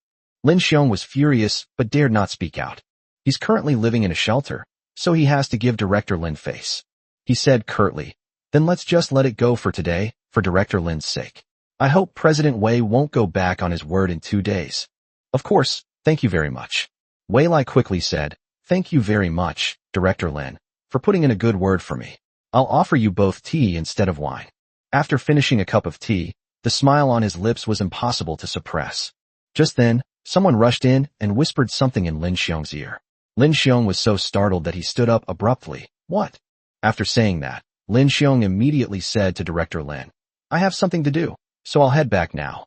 Lin Xiong was furious, but dared not speak out. He's currently living in a shelter, so he has to give Director Lin face. He said curtly, then let's just let it go for today, for Director Lin's sake. I hope President Wei won't go back on his word in 2 days. Of course, thank you very much. Wei Lai quickly said, thank you very much, Director Lin, for putting in a good word for me. I'll offer you both tea instead of wine. After finishing a cup of tea, the smile on his lips was impossible to suppress. Just then, someone rushed in and whispered something in Lin Xiong's ear. Lin Xiong was so startled that he stood up abruptly. What? After saying that, Lin Xiong immediately said to Director Lin, I have something to do, so I'll head back now.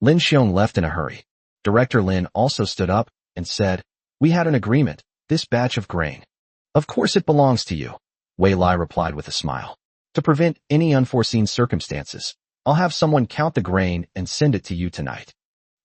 Lin Xiong left in a hurry. Director Lin also stood up and said, we had an agreement, this batch of grain. Of course it belongs to you, Wei Lai replied with a smile. To prevent any unforeseen circumstances, I'll have someone count the grain and send it to you tonight.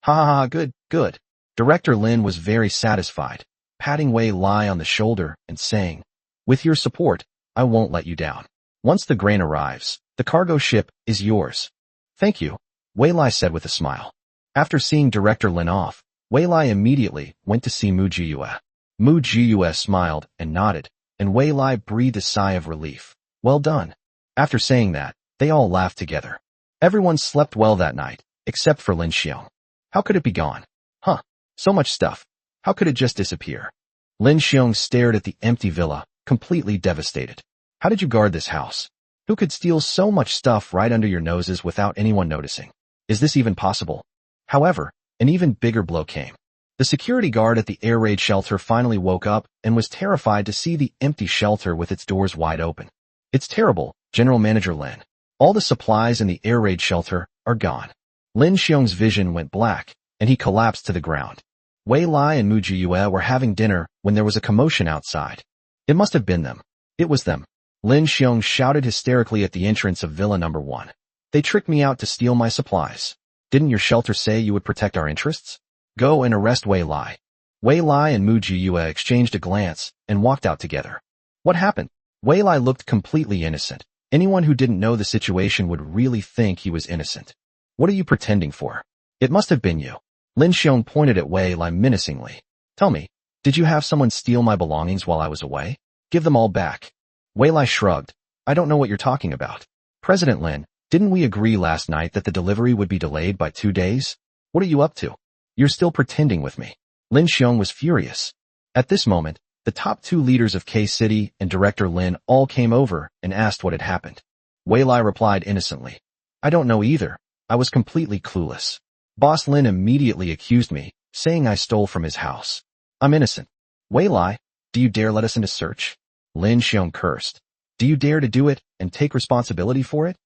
Ha ha ha, good, good. Director Lin was very satisfied, patting Wei Lai on the shoulder and saying, with your support, I won't let you down. Once the grain arrives, the cargo ship is yours. Thank you, Wei Lai said with a smile. After seeing Director Lin off, Wei Lai immediately went to see Mu Jiyue. Mu Jiyue smiled and nodded, and Wei Lai breathed a sigh of relief. Well done. After saying that, they all laughed together. Everyone slept well that night, except for Lin Xiong. How could it be gone? Huh, so much stuff. How could it just disappear? Lin Xiong stared at the empty villa, completely devastated. How did you guard this house? Who could steal so much stuff right under your noses without anyone noticing? Is this even possible? However, an even bigger blow came. The security guard at the air raid shelter finally woke up and was terrified to see the empty shelter with its doors wide open. It's terrible, General Manager Lin. All the supplies in the air raid shelter are gone. Lin Xiong's vision went black, and he collapsed to the ground. Wei Lai and Mu Jiyue were having dinner when there was a commotion outside. It must have been them. It was them. Lin Xiong shouted hysterically at the entrance of Villa Number 1. They tricked me out to steal my supplies. Didn't your shelter say you would protect our interests? Go and arrest Wei Lai. Wei Lai and Mu Jiyue exchanged a glance and walked out together. What happened? Wei Lai looked completely innocent. Anyone who didn't know the situation would really think he was innocent. What are you pretending for? It must have been you. Lin Xiong pointed at Wei Lai menacingly. Tell me, did you have someone steal my belongings while I was away? Give them all back. Wei Lai shrugged. I don't know what you're talking about. President Lin, didn't we agree last night that the delivery would be delayed by 2 days? What are you up to? You're still pretending with me. Lin Xiong was furious. At this moment, the top 2 leaders of K-City and Director Lin all came over and asked what had happened. Wei Lai replied innocently. I don't know either. I was completely clueless. Boss Lin immediately accused me, saying I stole from his house. I'm innocent. Wei Lai, do you dare let us into search? Lin Xiong cursed. Do you dare to do it and take responsibility for it?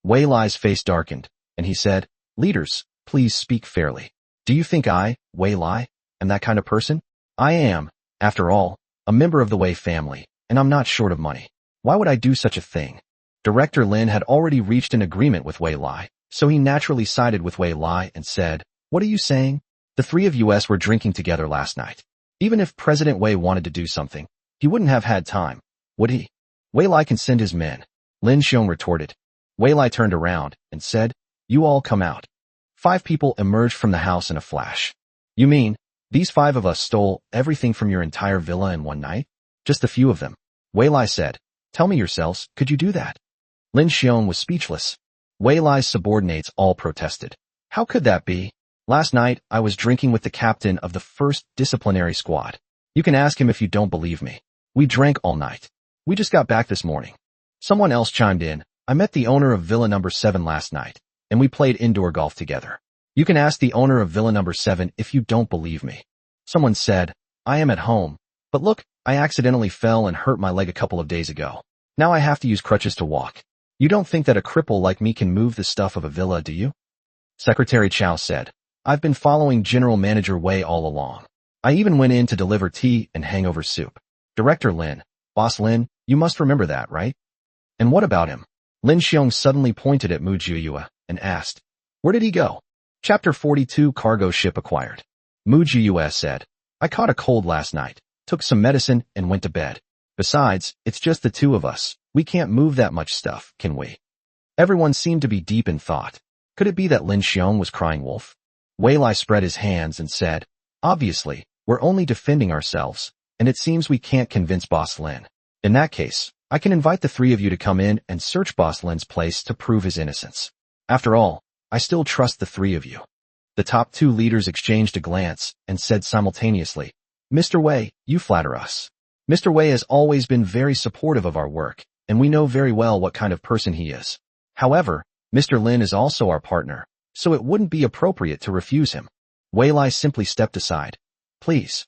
Wei Lai's face darkened, and he said, Leaders, please speak fairly. Do you think I, Wei Lai, am that kind of person? I am, after all, a member of the Wei family, and I'm not short of money. Why would I do such a thing? Director Lin had already reached an agreement with Wei Lai, so he naturally sided with Wei Lai and said, What are you saying? The 3 of us were drinking together last night. Even if President Wei wanted to do something, he wouldn't have had time, would he? Wei Lai can send his men, Lin Xiong retorted. Wei Lai turned around and said, You all come out. 5 people emerged from the house in a flash. You mean, these 5 of us stole everything from your entire villa in one night? Just a few of them. Wei Lai said, Tell me yourselves, could you do that? Lin Xiong was speechless. Wei Lai's subordinates all protested. How could that be? Last night, I was drinking with the captain of the 1st disciplinary squad. You can ask him if you don't believe me. We drank all night. We just got back this morning. Someone else chimed in. I met the owner of Villa Number 7 last night, and we played indoor golf together. You can ask the owner of Villa Number 7 if you don't believe me. Someone said, I am at home, but look, I accidentally fell and hurt my leg a couple of days ago. Now I have to use crutches to walk. You don't think that a cripple like me can move the stuff of a villa, do you? Secretary Chow said, I've been following General Manager Wei all along. I even went in to deliver tea and hangover soup. Director Lin, Boss Lin, you must remember that, right? And what about him? Lin Xiong suddenly pointed at Mu Jiyue and asked, Where did he go? Chapter 42 Cargo Ship Acquired. Mu Jiyue said, I caught a cold last night, took some medicine and went to bed. Besides, it's just the 2 of us. We can't move that much stuff, can we? Everyone seemed to be deep in thought. Could it be that Lin Xiong was crying wolf? Wei Lai spread his hands and said, Obviously, we're only defending ourselves, and it seems we can't convince Boss Lin. In that case, I can invite the 3 of you to come in and search Boss Lin's place to prove his innocence. After all, I still trust the 3 of you. The top 2 leaders exchanged a glance and said simultaneously, Mr. Wei, you flatter us. Mr. Wei has always been very supportive of our work, and we know very well what kind of person he is. However, Mr. Lin is also our partner, so it wouldn't be appropriate to refuse him. Wei Lai simply stepped aside. Please.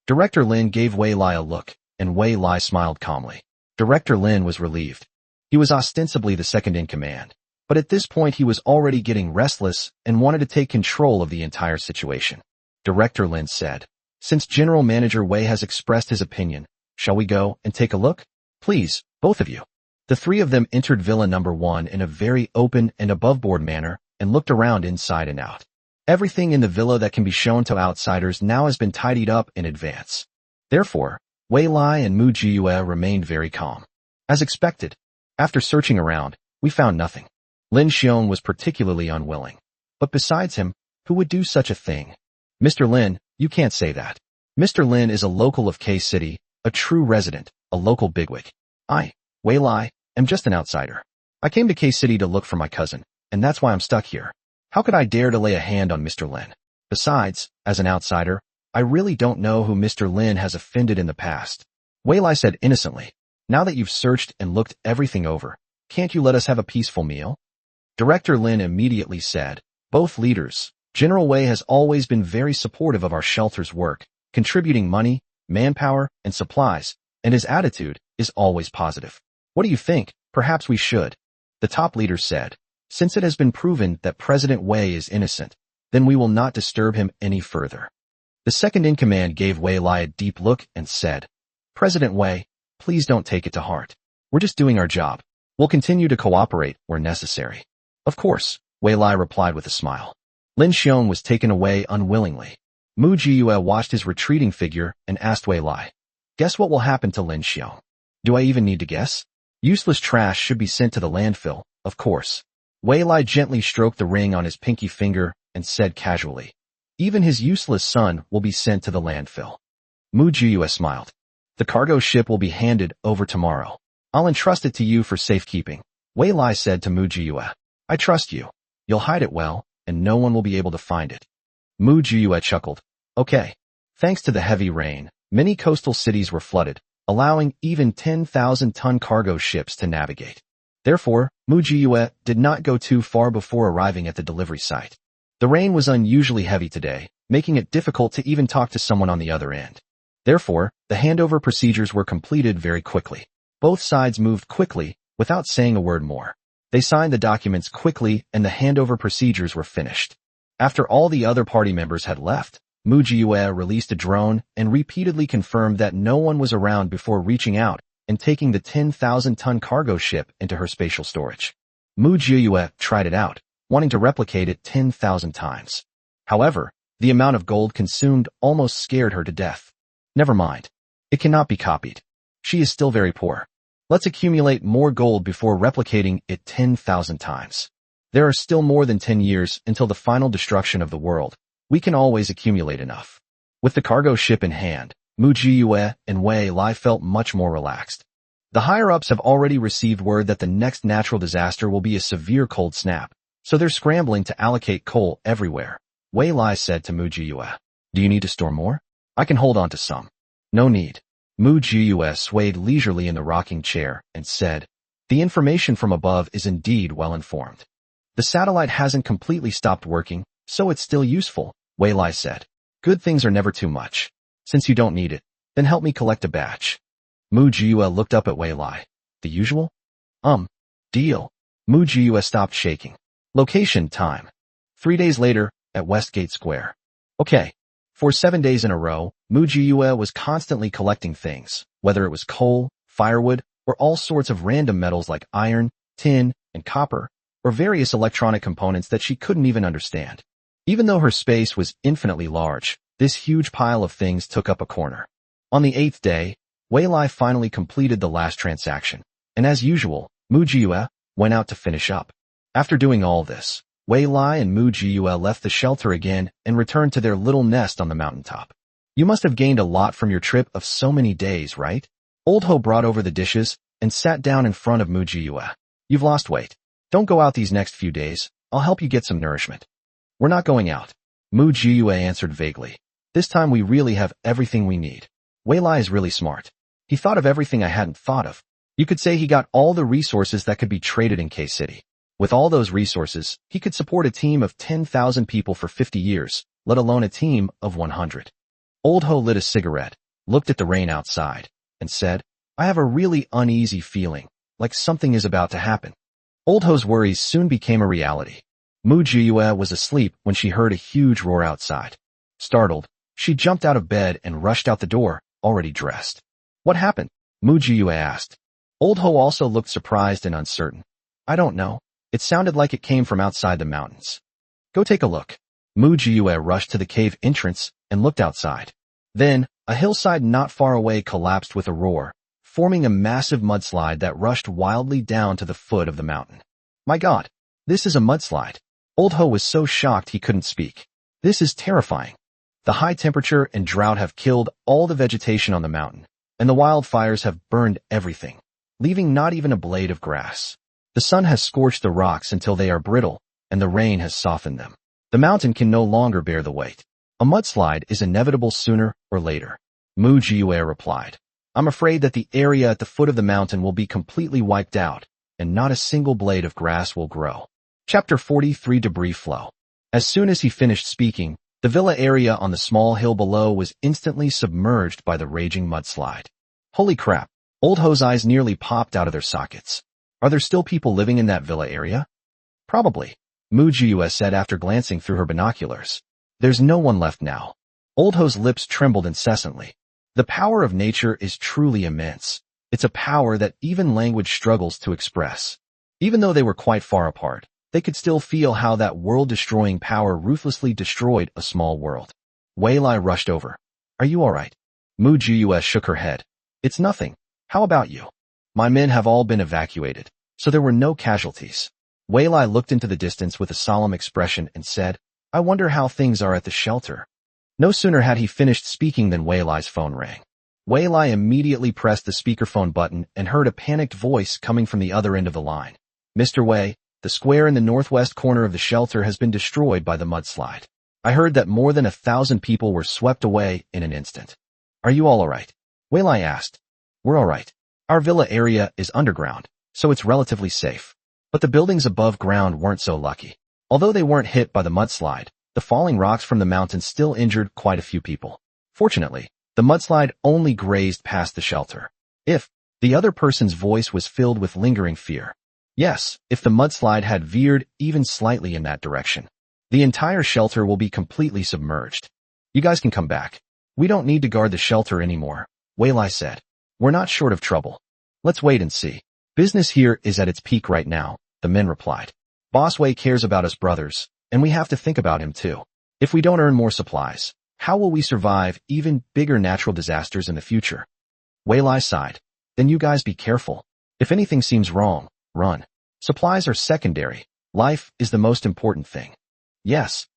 Director Lin gave Wei Lai a look, and Wei Lai smiled calmly. Director Lin was relieved. He was ostensibly the second in command, but at this point he was already getting restless and wanted to take control of the entire situation. Director Lin said, Since General Manager Wei has expressed his opinion, shall we go and take a look? Please, both of you. The 3 of them entered Villa Number 1 in a very open and above-board manner and looked around inside and out. Everything in the villa that can be shown to outsiders now has been tidied up in advance. Therefore, Wei Lai and Mu Jiyue remained very calm. As expected, after searching around, we found nothing. Lin Xiong was particularly unwilling. But besides him, who would do such a thing? Mr. Lin, you can't say that. Mr. Lin is a local of K-City, a true resident, a local bigwig. I, Wei Lai, am just an outsider. I came to K-City to look for my cousin, and that's why I'm stuck here. How could I dare to lay a hand on Mr. Lin? Besides, as an outsider, I really don't know who Mr. Lin has offended in the past. Wei Lai said innocently. Now that you've searched and looked everything over, can't you let us have a peaceful meal? Director Lin immediately said, both leaders, General Wei has always been very supportive of our shelter's work, contributing money, manpower, and supplies, and his attitude is always positive. What do you think? Perhaps we should. The top leader said, since it has been proven that President Wei is innocent, then we will not disturb him any further. The second-in-command gave Wei Lai a deep look and said, President Wei, please don't take it to heart. We're just doing our job. We'll continue to cooperate where necessary. Of course, Wei Lai replied with a smile. Lin Xiong was taken away unwillingly. Mu Jiyue watched his retreating figure and asked Wei Lai, guess what will happen to Lin Xiong? Do I even need to guess? Useless trash should be sent to the landfill, of course. Wei Lai gently stroked the ring on his pinky finger and said casually, even his useless son will be sent to the landfill. Mu Jiyue smiled. The cargo ship will be handed over tomorrow. I'll entrust it to you for safekeeping. Wei Lai said to Mu Jiyue, I trust you. You'll hide it well, and no one will be able to find it. Mu Jiyue chuckled. Okay. Thanks to the heavy rain, many coastal cities were flooded, allowing even 10,000-ton cargo ships to navigate. Therefore, Mu Jiyue did not go too far before arriving at the delivery site. The rain was unusually heavy today, making it difficult to even talk to someone on the other end. Therefore, the handover procedures were completed very quickly. Both sides moved quickly, without saying a word more. They signed the documents quickly and the handover procedures were finished. After all the other party members had left, Mu Jiyue released a drone and repeatedly confirmed that no one was around before reaching out and taking the 10,000-ton cargo ship into her spatial storage. Mu Jiyue tried it out, wanting to replicate it 10,000 times. However, the amount of gold consumed almost scared her to death. Never mind. It cannot be copied. She is still very poor. Let's accumulate more gold before replicating it 10,000 times. There are still more than 10 years until the final destruction of the world. We can always accumulate enough. With the cargo ship in hand, Mu Jiyue and Wei Lai felt much more relaxed. The higher-ups have already received word that the next natural disaster will be a severe cold snap, so they're scrambling to allocate coal everywhere. Wei Lai said to Mu Jiyue, do you need to store more? I can hold on to some. No need. Mu Jiyue swayed leisurely in the rocking chair and said, the information from above is indeed well informed. The satellite hasn't completely stopped working, so it's still useful, Wei Lai said. Good things are never too much. Since you don't need it, then help me collect a batch. Mu Jiyue looked up at Wei Lai. The usual? Deal. Mu Jiyue stopped shaking. Location time. 3 days later, at Westgate Square. Okay. For 7 days in a row, Mu Jiyue was constantly collecting things, whether it was coal, firewood, or all sorts of random metals like iron, tin, and copper, or various electronic components that she couldn't even understand. Even though her space was infinitely large, this huge pile of things took up a corner. On the 8th day, Wei Lai finally completed the last transaction, and as usual, Mu Jiyue went out to finish up. After doing all this, Wei Lai and Mu Jiyue left the shelter again and returned to their little nest on the mountaintop. You must have gained a lot from your trip of so many days, right? Old Ho brought over the dishes and sat down in front of Mu Jiyue. You've lost weight. Don't go out these next few days. I'll help you get some nourishment. We're not going out. Mu Jiyue answered vaguely. This time we really have everything we need. Wei Lai is really smart. He thought of everything I hadn't thought of. You could say he got all the resources that could be traded in K-City. With all those resources, he could support a team of 10,000 people for 50 years, let alone a team of 100. Old Ho lit a cigarette, looked at the rain outside, and said, I have a really uneasy feeling, like something is about to happen. Old Ho's worries soon became a reality. Mu Jiyue was asleep when she heard a huge roar outside. Startled, she jumped out of bed and rushed out the door, already dressed. What happened? Mu Jiyue asked. Old Ho also looked surprised and uncertain. I don't know. It sounded like it came from outside the mountains. Go take a look. Mu Jiyue rushed to the cave entrance and looked outside. Then, a hillside not far away collapsed with a roar, forming a massive mudslide that rushed wildly down to the foot of the mountain. My God, this is a mudslide. Old Ho was so shocked he couldn't speak. This is terrifying. The high temperature and drought have killed all the vegetation on the mountain, and the wildfires have burned everything, leaving not even a blade of grass. The sun has scorched the rocks until they are brittle, and the rain has softened them. The mountain can no longer bear the weight. A mudslide is inevitable sooner or later. Mu Jiue replied. I'm afraid that the area at the foot of the mountain will be completely wiped out, and not a single blade of grass will grow. Chapter 43 Debris Flow. As soon as he finished speaking, the villa area on the small hill below was instantly submerged by the raging mudslide. Holy crap! Old Ho's eyes nearly popped out of their sockets. Are there still people living in that villa area? Probably, Mu Jiue said after glancing through her binoculars. There's no one left now. Old Ho's lips trembled incessantly. The power of nature is truly immense. It's a power that even language struggles to express. Even though they were quite far apart, they could still feel how that world-destroying power ruthlessly destroyed a small world. Wei Lai rushed over. Are you alright? Mu Jiue shook her head. It's nothing. How about you? My men have all been evacuated, so there were no casualties. Wei Lai looked into the distance with a solemn expression and said, I wonder how things are at the shelter. No sooner had he finished speaking than Wei Lai's phone rang. Wei Lai immediately pressed the speakerphone button and heard a panicked voice coming from the other end of the line. Mr. Wei, the square in the northwest corner of the shelter has been destroyed by the mudslide. I heard that more than 1,000 people were swept away in an instant. Are you all alright? Wei Lai asked. We're alright. Our villa area is underground, so it's relatively safe. But the buildings above ground weren't so lucky. Although they weren't hit by the mudslide, the falling rocks from the mountain still injured quite a few people. Fortunately, the mudslide only grazed past the shelter. If the other person's voice was filled with lingering fear. Yes, if the mudslide had veered even slightly in that direction, the entire shelter will be completely submerged. You guys can come back. We don't need to guard the shelter anymore, Wei Lai said. We're not short of trouble. Let's wait and see. Business here is at its peak right now, the men replied. Boss Wei cares about us brothers, and we have to think about him too. If we don't earn more supplies, how will we survive even bigger natural disasters in the future? Wei Lai sighed. Then you guys be careful. If anything seems wrong, run. Supplies are secondary. Life is the most important thing. Yes.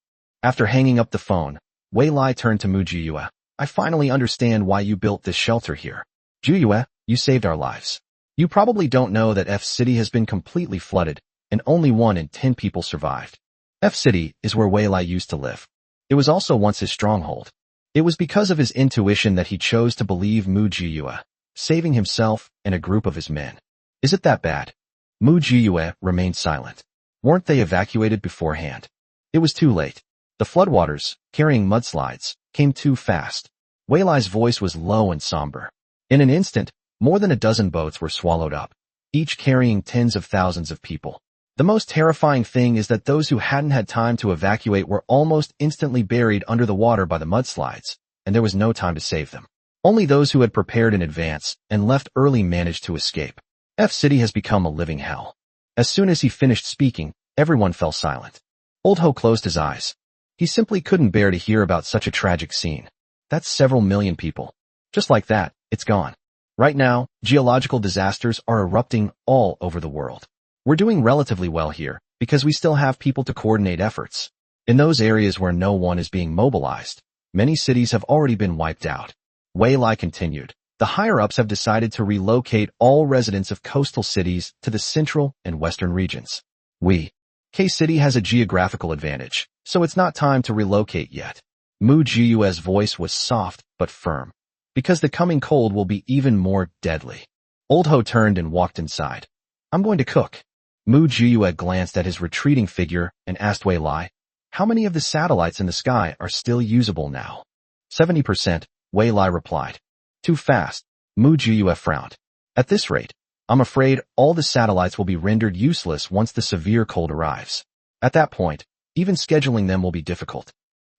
After hanging up the phone, Wei Lai turned to Mu Jiue. I finally understand why you built this shelter here. Jiue, you saved our lives. You probably don't know that F City has been completely flooded, and only 1 in 10 people survived. F City is where Wei Lai used to live. It was also once his stronghold. It was because of his intuition that he chose to believe Mu Jiue, saving himself and a group of his men. Is it that bad? Mu Jiue remained silent. Weren't they evacuated beforehand? It was too late. The floodwaters, carrying mudslides, came too fast. Wei Lai's voice was low and somber. In an instant, more than a dozen boats were swallowed up, each carrying tens of thousands of people. The most terrifying thing is that those who hadn't had time to evacuate were almost instantly buried under the water by the mudslides, and there was no time to save them. Only those who had prepared in advance and left early managed to escape. F City has become a living hell. As soon as he finished speaking, everyone fell silent. Old Ho closed his eyes. He simply couldn't bear to hear about such a tragic scene. That's several million people. Just like that, it's gone. Right now, geological disasters are erupting all over the world. We're doing relatively well here, because we still have people to coordinate efforts. In those areas where no one is being mobilized, many cities have already been wiped out. Wei Lai continued. The higher-ups have decided to relocate all residents of coastal cities to the central and western regions. K-City has a geographical advantage, so it's not time to relocate yet. Mu Jiue's voice was soft but firm. Because the coming cold will be even more deadly. Old Ho turned and walked inside. I'm going to cook. Mu Jiue glanced at his retreating figure and asked Wei Lai, how many of the satellites in the sky are still usable now? 70%, Wei Lai replied. Too fast, Mu Jiue frowned. At this rate, I'm afraid all the satellites will be rendered useless once the severe cold arrives. At that point, even scheduling them will be difficult.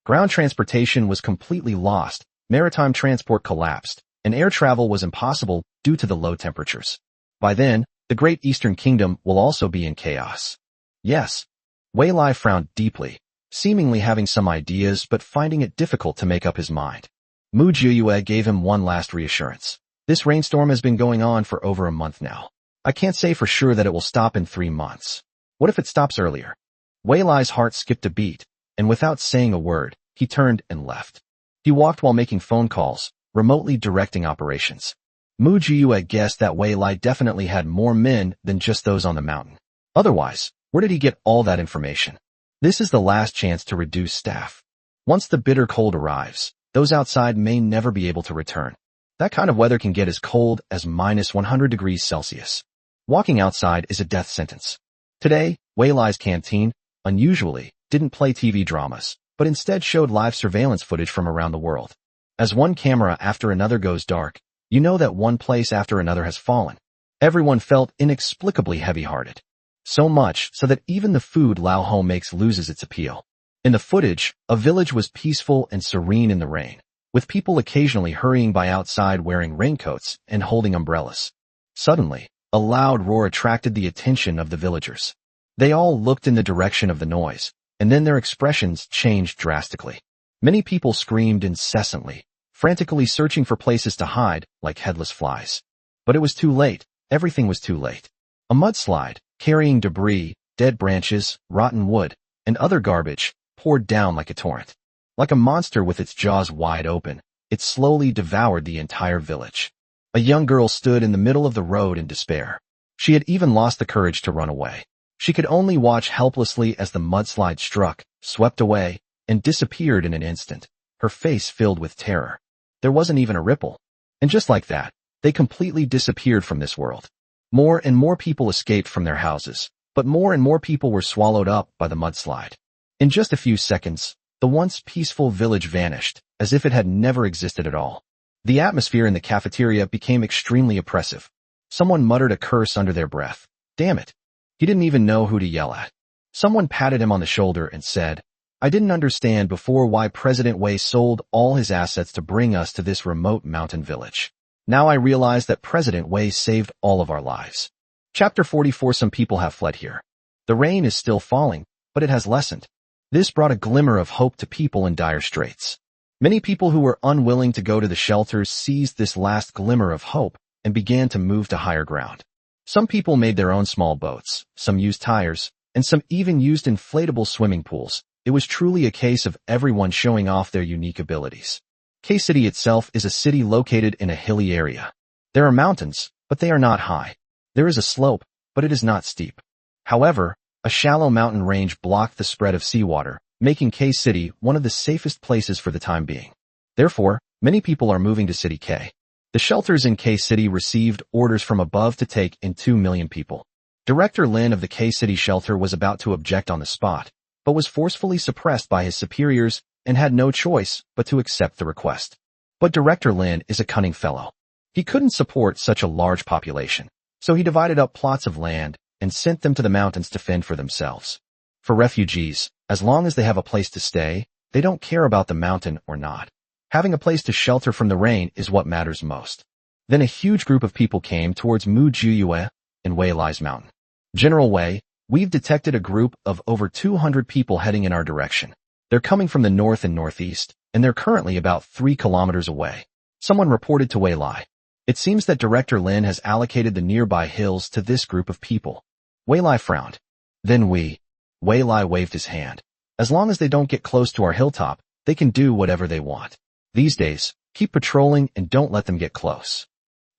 Ground transportation was completely lost, maritime transport collapsed, and air travel was impossible due to the low temperatures. By then, the Great Eastern Kingdom will also be in chaos. Yes. Wei Lai frowned deeply, seemingly having some ideas but finding it difficult to make up his mind. Mu Jiue gave him one last reassurance. This rainstorm has been going on for over a month now. I can't say for sure that it will stop in 3 months. What if it stops earlier? Wei Lai's heart skipped a beat, and without saying a word, he turned and left. He walked while making phone calls, remotely directing operations. Mu Jiue guessed that Wei Lai definitely had more men than just those on the mountain. Otherwise, where did he get all that information? This is the last chance to reduce staff. Once the bitter cold arrives, those outside may never be able to return. That kind of weather can get as cold as minus 100 degrees Celsius. Walking outside is a death sentence. Today, Wei Lai's canteen, unusually, didn't play TV dramas, but instead showed live surveillance footage from around the world. As one camera after another goes dark, you know that one place after another has fallen. Everyone felt inexplicably heavy-hearted. So much so that even the food Lao Ho makes loses its appeal. In the footage, a village was peaceful and serene in the rain, with people occasionally hurrying by outside wearing raincoats and holding umbrellas. Suddenly, a loud roar attracted the attention of the villagers. They all looked in the direction of the noise, and then their expressions changed drastically. Many people screamed incessantly, frantically searching for places to hide like headless flies. But it was too late. Everything was too late. A mudslide, carrying debris, dead branches, rotten wood, and other garbage, poured down like a torrent. Like a monster with its jaws wide open, it slowly devoured the entire village. A young girl stood in the middle of the road in despair. She had even lost the courage to run away. She could only watch helplessly as the mudslide struck, swept away, and disappeared in an instant, her face filled with terror. There wasn't even a ripple. And just like that, they completely disappeared from this world. More and more people escaped from their houses, but more and more people were swallowed up by the mudslide. In just a few seconds, the once peaceful village vanished, as if it had never existed at all. The atmosphere in the cafeteria became extremely oppressive. Someone muttered a curse under their breath. Damn it. He didn't even know who to yell at. Someone patted him on the shoulder and said, I didn't understand before why President Wei sold all his assets to bring us to this remote mountain village. Now I realize that President Wei saved all of our lives. Chapter 44. Some people have fled here. The rain is still falling, but it has lessened. This brought a glimmer of hope to people in dire straits. Many people who were unwilling to go to the shelters seized this last glimmer of hope and began to move to higher ground. Some people made their own small boats, some used tires, and some even used inflatable swimming pools. It was truly a case of everyone showing off their unique abilities. K-City itself is a city located in a hilly area. There are mountains, but they are not high. There is a slope, but it is not steep. However, a shallow mountain range blocked the spread of seawater, making K-City one of the safest places for the time being. Therefore, many people are moving to City K. The shelters in K-City received orders from above to take in 2 million people. Director Lin of the K-City shelter was about to object on the spot, but was forcefully suppressed by his superiors and had no choice but to accept the request. But Director Lin is a cunning fellow. He couldn't support such a large population, so he divided up plots of land and sent them to the mountains to fend for themselves. For refugees, as long as they have a place to stay, they don't care about the mountain or not. Having a place to shelter from the rain is what matters most. Then a huge group of people came towards Mu Jiyue and Wei Lai's mountain. General Wei, we've detected a group of over 200 people heading in our direction. They're coming from the north and northeast, and they're currently about 3 kilometers away. Someone reported to Wei Lai. It seems that Director Lin has allocated the nearby hills to this group of people. Wei Lai frowned. Then Wei Lai waved his hand. As long as they don't get close to our hilltop, they can do whatever they want. These days, keep patrolling and don't let them get close.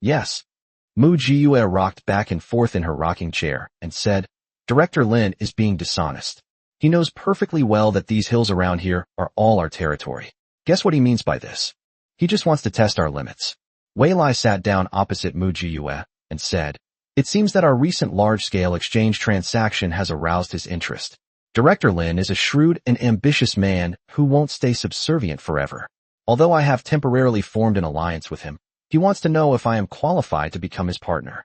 Yes. Mu Jiyue rocked back and forth in her rocking chair and said, Director Lin is being dishonest. He knows perfectly well that these hills around here are all our territory. Guess what he means by this? He just wants to test our limits. Wei Lai sat down opposite Mu Jiyue and said, It seems that our recent large-scale exchange transaction has aroused his interest. Director Lin is a shrewd and ambitious man who won't stay subservient forever. Although I have temporarily formed an alliance with him, he wants to know if I am qualified to become his partner.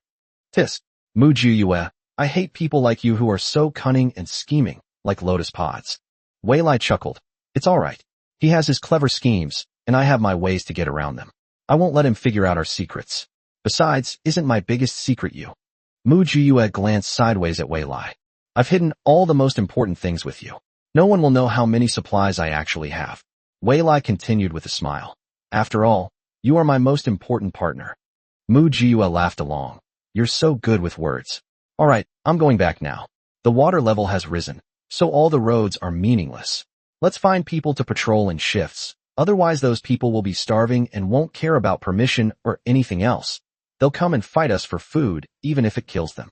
Tisk, Mu Jiyue, I hate people like you who are so cunning and scheming, like lotus pods. Wei Lai chuckled. It's all right. He has his clever schemes, and I have my ways to get around them. I won't let him figure out our secrets. Besides, isn't my biggest secret you? Mu Jiyue glanced sideways at Wei Lai. I've hidden all the most important things with you. No one will know how many supplies I actually have. Wei Lai continued with a smile. After all, you are my most important partner. Mu Jiyue laughed along. You're so good with words. All right, I'm going back now. The water level has risen, so all the roads are meaningless. Let's find people to patrol in shifts. Otherwise those people will be starving and won't care about permission or anything else. They'll come and fight us for food, even if it kills them.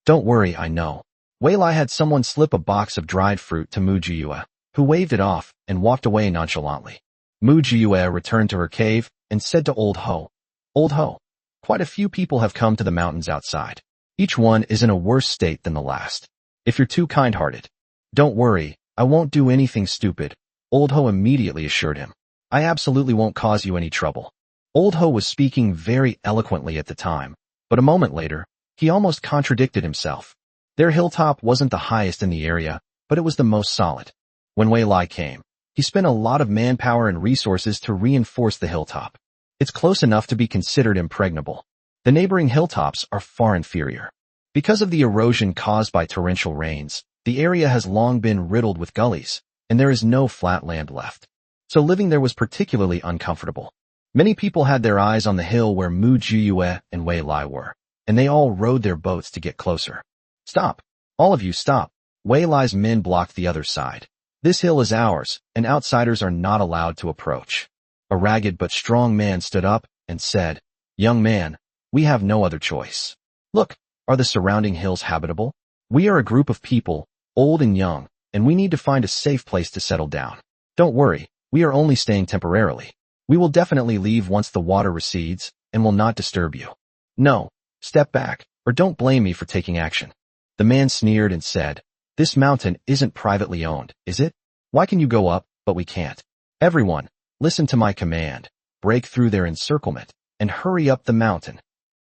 Don't worry, I know. Wei Lai had someone slip a box of dried fruit to Mu Jiyue, who waved it off and walked away nonchalantly. Mu Jiyue returned to her cave and said to Old Ho, "Old Ho, quite a few people have come to the mountains outside. Each one is in a worse state than the last. If you're too kind-hearted, don't worry, I won't do anything stupid," Old Ho immediately assured him. "I absolutely won't cause you any trouble." Old Ho was speaking very eloquently at the time, but a moment later, he almost contradicted himself. Their hilltop wasn't the highest in the area, but it was the most solid. When Wei Lai came, he spent a lot of manpower and resources to reinforce the hilltop. It's close enough to be considered impregnable. The neighboring hilltops are far inferior. Because of the erosion caused by torrential rains, the area has long been riddled with gullies, and there is no flat land left. So living there was particularly uncomfortable. Many people had their eyes on the hill where Mu Jiyue and Wei Lai were, and they all rowed their boats to get closer. "Stop! All of you stop!" Wei Lai's men blocked the other side. "This hill is ours, and outsiders are not allowed to approach." A ragged but strong man stood up and said, "Young man, we have no other choice. Look, are the surrounding hills habitable? We are a group of people, old and young, and we need to find a safe place to settle down. Don't worry, we are only staying temporarily. We will definitely leave once the water recedes, and will not disturb you. No, step back, or don't blame me for taking action." The man sneered and said, "This mountain isn't privately owned, is it? Why can you go up, but we can't? Everyone, listen to my command. Break through their encirclement, and hurry up the mountain."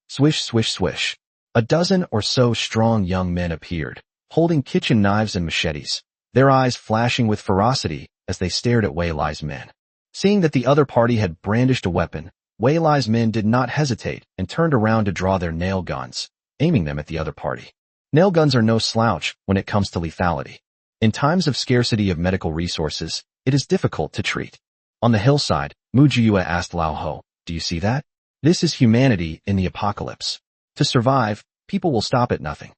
Swish, swish, swish. A dozen or so strong young men appeared, holding kitchen knives and machetes, their eyes flashing with ferocity as they stared at Wei Lai's men. Seeing that the other party had brandished a weapon, Wei Lai's men did not hesitate and turned around to draw their nail guns, aiming them at the other party. Nail guns are no slouch when it comes to lethality. In times of scarcity of medical resources, it is difficult to treat. On the hillside, Mu Jiyue asked Lao Ho, "Do you see that? This is humanity in the apocalypse. To survive, people will stop at nothing."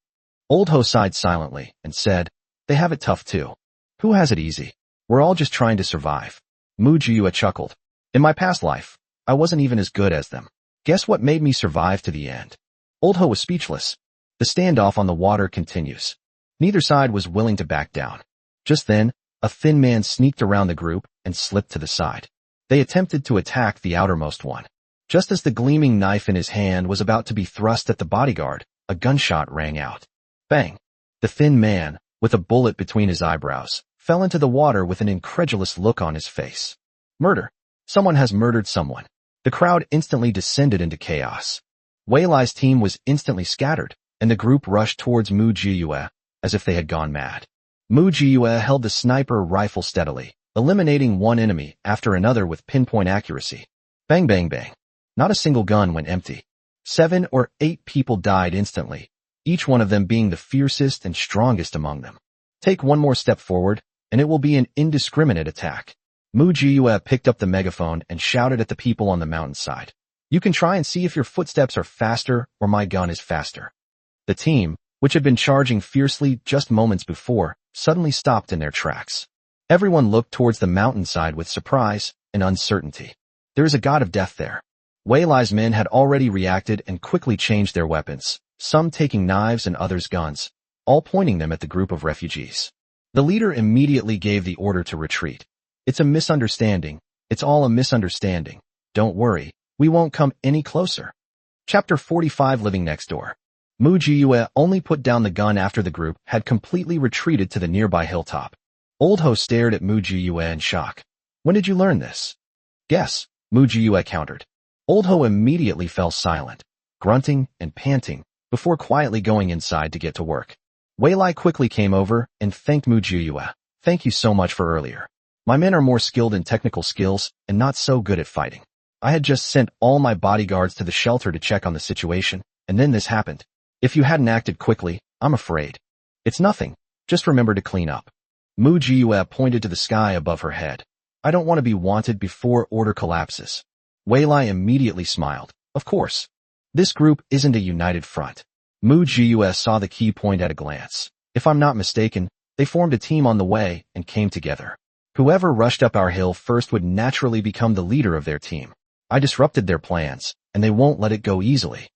Old Ho sighed silently and said, "They have it tough too. Who has it easy? We're all just trying to survive." Mu Jiyue chuckled. "In my past life, I wasn't even as good as them. Guess what made me survive to the end?" Old Ho was speechless. The standoff on the water continues. Neither side was willing to back down. Just then, a thin man sneaked around the group and slipped to the side. They attempted to attack the outermost one. Just as the gleaming knife in his hand was about to be thrust at the bodyguard, a gunshot rang out. Bang! The thin man, with a bullet between his eyebrows, fell into the water with an incredulous look on his face. Murder! Someone has murdered someone. The crowd instantly descended into chaos. Wei Lai's team was instantly scattered, and the group rushed towards Mu Jiyue as if they had gone mad. Mu Jiyue held the sniper rifle steadily, eliminating one enemy after another with pinpoint accuracy. Bang, bang, bang. Not a single gun went empty. 7 or 8 people died instantly, each one of them being the fiercest and strongest among them. Take one more step forward, and it will be an indiscriminate attack. Mu Jiyue picked up the megaphone and shouted at the people on the mountainside. "You can try and see if your footsteps are faster or my gun is faster." The team, which had been charging fiercely just moments before, suddenly stopped in their tracks. Everyone looked towards the mountainside with surprise and uncertainty. There is a god of death there. Wei Lai's men had already reacted and quickly changed their weapons, some taking knives and others guns, all pointing them at the group of refugees. The leader immediately gave the order to retreat. "It's a misunderstanding. It's all a misunderstanding. Don't worry, we won't come any closer." Chapter 45 Living Next Door. Mu Jiyue only put down the gun after the group had completely retreated to the nearby hilltop. Old Ho stared at Mu Jiyue in shock. "When did you learn this?" "Guess," Mu Jiyue countered. Old Ho immediately fell silent, grunting and panting, before quietly going inside to get to work. Wei Lai quickly came over and thanked Mu Jiyue. "Thank you so much for earlier. My men are more skilled in technical skills and not so good at fighting. I had just sent all my bodyguards to the shelter to check on the situation, and then this happened. If you hadn't acted quickly, I'm afraid." "It's nothing. Just remember to clean up." Mu Jiyue pointed to the sky above her head. "I don't want to be wanted before order collapses." Wei Lai immediately smiled. "Of course. This group isn't a united front." Mu Jiyue saw the key point at a glance. "If I'm not mistaken, they formed a team on the way and came together. Whoever rushed up our hill first would naturally become the leader of their team. I disrupted their plans, and they won't let it go easily.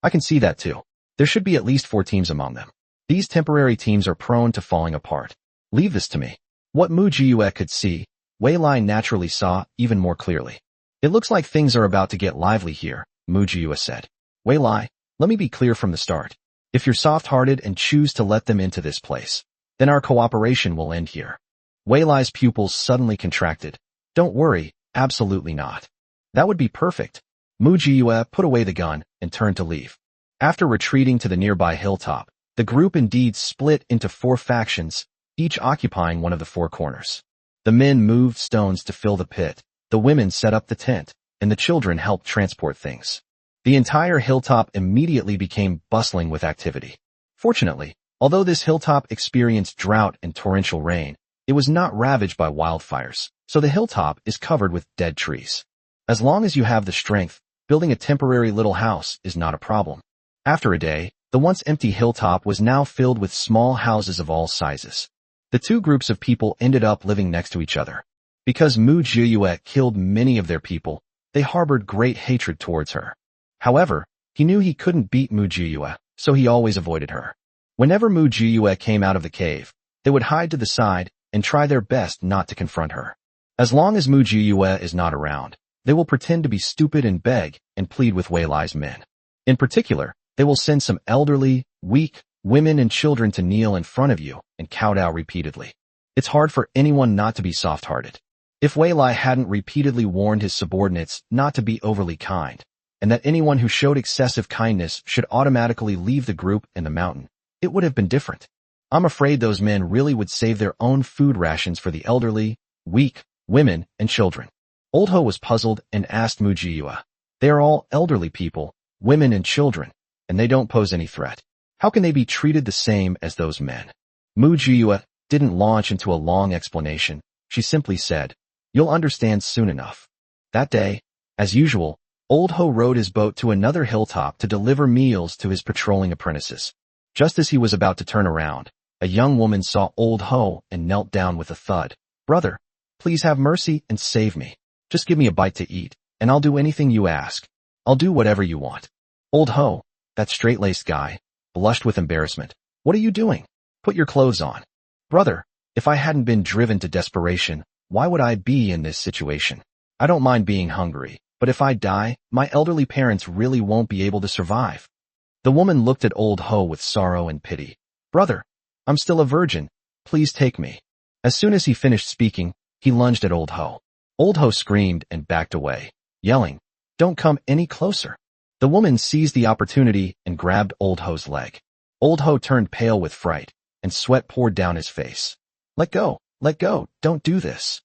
I can see that too. There should be at least 4 teams among them. These temporary teams are prone to falling apart. Leave this to me. What Mu Jiyue could see, Wei Lai naturally saw even more clearly. It looks like things are about to get lively here, Mu Jiyue said. Wei Lai, let me be clear from the start. If you're soft-hearted and choose to let them into this place, then our cooperation will end here. Wei Lai's pupils suddenly contracted. Don't worry, absolutely not. That would be perfect. Mu Jiyue put away the gun and turned to leave. After retreating to the nearby hilltop, the group indeed split into 4 factions, each occupying one of the 4 corners. The men moved stones to fill the pit, the women set up the tent, and the children helped transport things. The entire hilltop immediately became bustling with activity. Fortunately, although this hilltop experienced drought and torrential rain, it was not ravaged by wildfires, so the hilltop is covered with dead trees. As long as you have the strength, building a temporary little house is not a problem. After a day, the once empty hilltop was now filled with small houses of all sizes. The 2 groups of people ended up living next to each other. Because Mu Jiyue killed many of their people, they harbored great hatred towards her. However, he knew he couldn't beat Mu Jiyue, so he always avoided her. Whenever Mu Jiyue came out of the cave, they would hide to the side and try their best not to confront her. As long as Mu Jiyue is not around, they will pretend to be stupid and beg and plead with Wei Lai's men. In particular, they will send some elderly, weak, women and children to kneel in front of you and kowtow repeatedly. It's hard for anyone not to be soft-hearted. If Wei Lai hadn't repeatedly warned his subordinates not to be overly kind, and that anyone who showed excessive kindness should automatically leave the group and the mountain, it would have been different. I'm afraid those men really would save their own food rations for the elderly, weak, women, and children. Old Ho was puzzled and asked Mu Jiyue. They are all elderly people, women and children, and they don't pose any threat. How can they be treated the same as those men? Mu Jiyue didn't launch into a long explanation. She simply said, "You'll understand soon enough." That day, as usual, Old Ho rowed his boat to another hilltop to deliver meals to his patrolling apprentices. Just as he was about to turn around, a young woman saw Old Ho and knelt down with a thud. "Brother, please have mercy and save me. Just give me a bite to eat, and I'll do anything you ask. I'll do whatever you want." Old Ho, that straight-laced guy, blushed with embarrassment. "What are you doing? Put your clothes on." "Brother, if I hadn't been driven to desperation, why would I be in this situation? I don't mind being hungry, but if I die, my elderly parents really won't be able to survive." The woman looked at Old Ho with sorrow and pity. "Brother, I'm still a virgin. Please take me." As soon as he finished speaking, he lunged at Old Ho. Old Ho screamed and backed away, yelling, "Don't come any closer." The woman seized the opportunity and grabbed Old Ho's leg. Old Ho turned pale with fright, and sweat poured down his face. Let go, don't do this."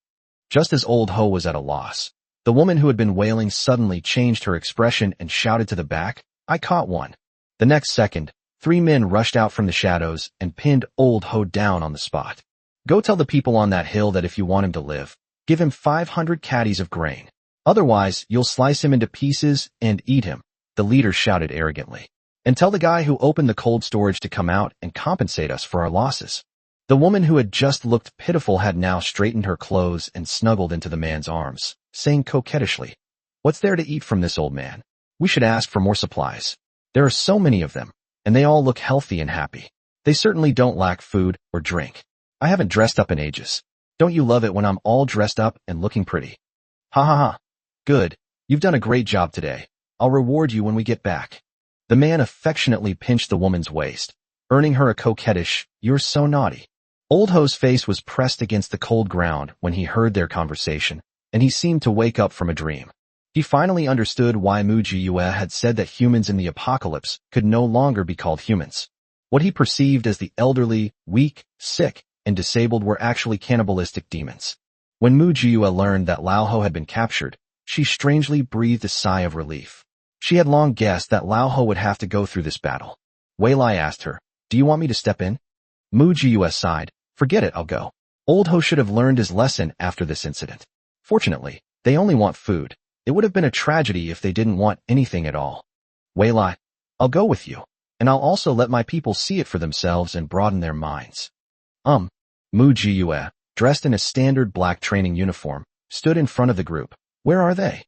Just as Old Ho was at a loss, the woman who had been wailing suddenly changed her expression and shouted to the back, "I caught one." The next second, 3 men rushed out from the shadows and pinned Old Ho down on the spot. "Go tell the people on that hill that if you want him to live, give him 500 caddies of grain. Otherwise, you'll slice him into pieces and eat him," the leader shouted arrogantly. "And tell the guy who opened the cold storage to come out and compensate us for our losses." The woman who had just looked pitiful had now straightened her clothes and snuggled into the man's arms, saying coquettishly, "What's there to eat from this old man? We should ask for more supplies. There are so many of them, and they all look healthy and happy. They certainly don't lack food or drink. I haven't dressed up in ages. Don't you love it when I'm all dressed up and looking pretty? Ha ha ha. Good, you've done a great job today. I'll reward you when we get back." The man affectionately pinched the woman's waist, earning her a coquettish, "You're so naughty." Old Ho's face was pressed against the cold ground when he heard their conversation, and he seemed to wake up from a dream. He finally understood why Mu Jiyue had said that humans in the apocalypse could no longer be called humans. What he perceived as the elderly, weak, sick, and disabled were actually cannibalistic demons. When Mu Jiyue learned that Lao Ho had been captured, she strangely breathed a sigh of relief. She had long guessed that Lao Ho would have to go through this battle. Wei Lai asked her, "Do you want me to step in?" Mu Jiyue sighed, "Forget it, I'll go." Old Ho should have learned his lesson after this incident. Fortunately, they only want food. It would have been a tragedy if they didn't want anything at all. "Wei Lai, I'll go with you, and I'll also let my people see it for themselves and broaden their minds." Mu Jiyue, dressed in a standard black training uniform, stood in front of the group. "Where are they?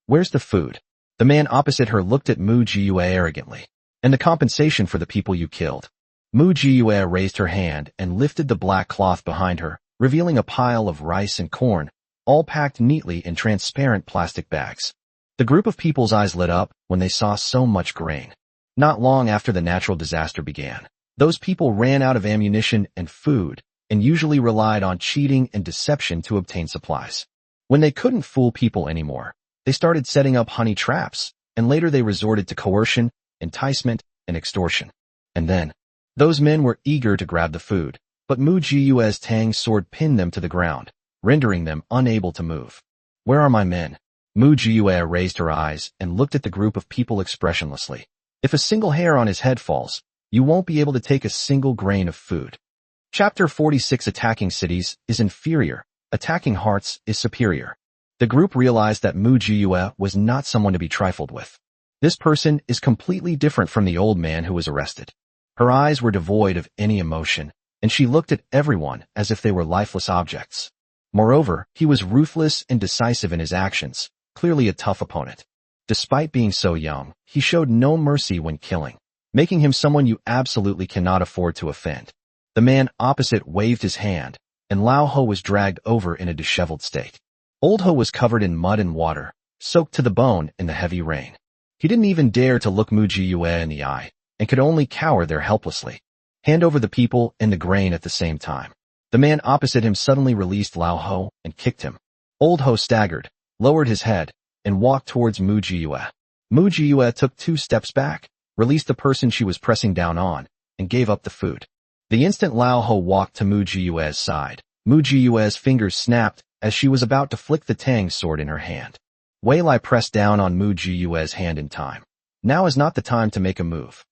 Where's the food?" The man opposite her looked at Mu Jiyue arrogantly. "And the compensation for the people you killed?" Mu Jiyue raised her hand and lifted the black cloth behind her, revealing a pile of rice and corn, all packed neatly in transparent plastic bags. The group of people's eyes lit up when they saw so much grain. Not long after the natural disaster began, those people ran out of ammunition and food, and usually relied on cheating and deception to obtain supplies. When they couldn't fool people anymore, they started setting up honey traps, and later they resorted to coercion, enticement, and extortion. And then, those men were eager to grab the food, but Mu Jiyue's Tang sword pinned them to the ground, rendering them unable to move. Where are my men? Mu Jiyue raised her eyes and looked at the group of people expressionlessly. If a single hair on his head falls, you won't be able to take a single grain of food. Chapter 46 Attacking cities is inferior, attacking hearts is superior. The group realized that Mu Jiyue was not someone to be trifled with. This person is completely different from the old man who was arrested. Her eyes were devoid of any emotion, and she looked at everyone as if they were lifeless objects. Moreover, he was ruthless and decisive in his actions, clearly a tough opponent. Despite being so young, he showed no mercy when killing, making him someone you absolutely cannot afford to offend. The man opposite waved his hand, and Lao Ho was dragged over in a disheveled state. Old Ho was covered in mud and water, soaked to the bone in the heavy rain. He didn't even dare to look Mu Jiyue in the eye, and could only cower there helplessly. Hand over the people and the grain at the same time. The man opposite him suddenly released Lao Ho and kicked him. Old Ho staggered, lowered his head, and walked towards Mu Jiyue. Mu Jiyue took 2 steps back, released the person she was pressing down on, and gave up the food. The instant Lao Ho walked to Mu Jiyue's side, Mu Jiyue's fingers snapped as she was about to flick the Tang sword in her hand. Wei Lai pressed down on Mu Jiyue's hand in time. Now is not the time to make a move.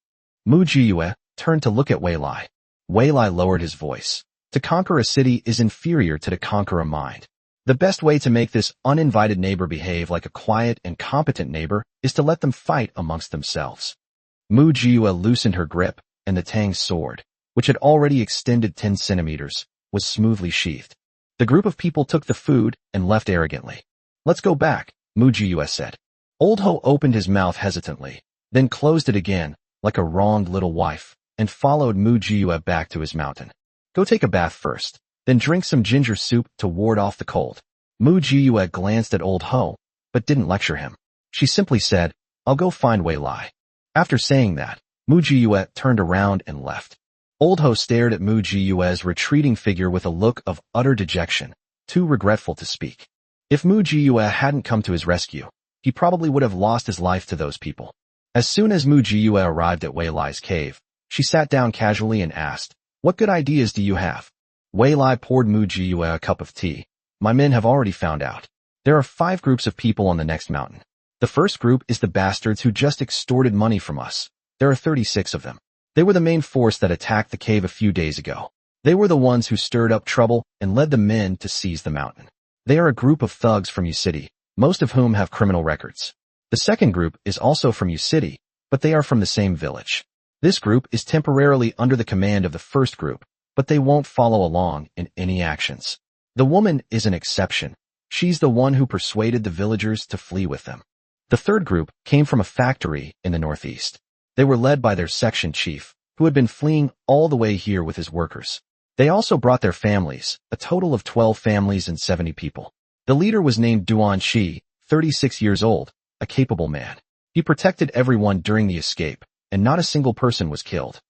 Mu Jiyue turned to look at Wei Lai. Wei Lai lowered his voice. To conquer a city is inferior to conquer a mind. The best way to make this uninvited neighbor behave like a quiet and competent neighbor is to let them fight amongst themselves. Mu Jiyue loosened her grip, and the Tang sword, which had already extended 10 centimeters, was smoothly sheathed. The group of people took the food and left arrogantly. Let's go back, Mu Jiyue said. Old Ho opened his mouth hesitantly, then closed it again, like a wronged little wife, and followed Mu Jiyue back to his mountain. Go take a bath first, then drink some ginger soup to ward off the cold. Mu Jiyue glanced at Old Ho, but didn't lecture him. She simply said, I'll go find Wei Lai. After saying that, Mu Jiyue turned around and left. Old Ho stared at Mu Jiyue's retreating figure with a look of utter dejection, too regretful to speak. If Mu Jiyue hadn't come to his rescue, he probably would have lost his life to those people. As soon as Mu Jiyue arrived at Wei Lai's cave, she sat down casually and asked, What good ideas do you have? Wei Lai poured Mu Jiyue a cup of tea. My men have already found out. There are 5 groups of people on the next mountain. The first group is the bastards who just extorted money from us. There are 36 of them. They were the main force that attacked the cave a few days ago. They were the ones who stirred up trouble and led the men to seize the mountain. They are a group of thugs from U-City, most of whom have criminal records. The second group is also from U-City, but they are from the same village. This group is temporarily under the command of the first group, but they won't follow along in any actions. The woman is an exception. She's the one who persuaded the villagers to flee with them. The third group came from a factory in the northeast. They were led by their section chief, who had been fleeing all the way here with his workers. They also brought their families, a total of 12 families and 70 people. The leader was named Duan Shi, 36 years old, a capable man. He protected everyone during the escape, and not a single person was killed.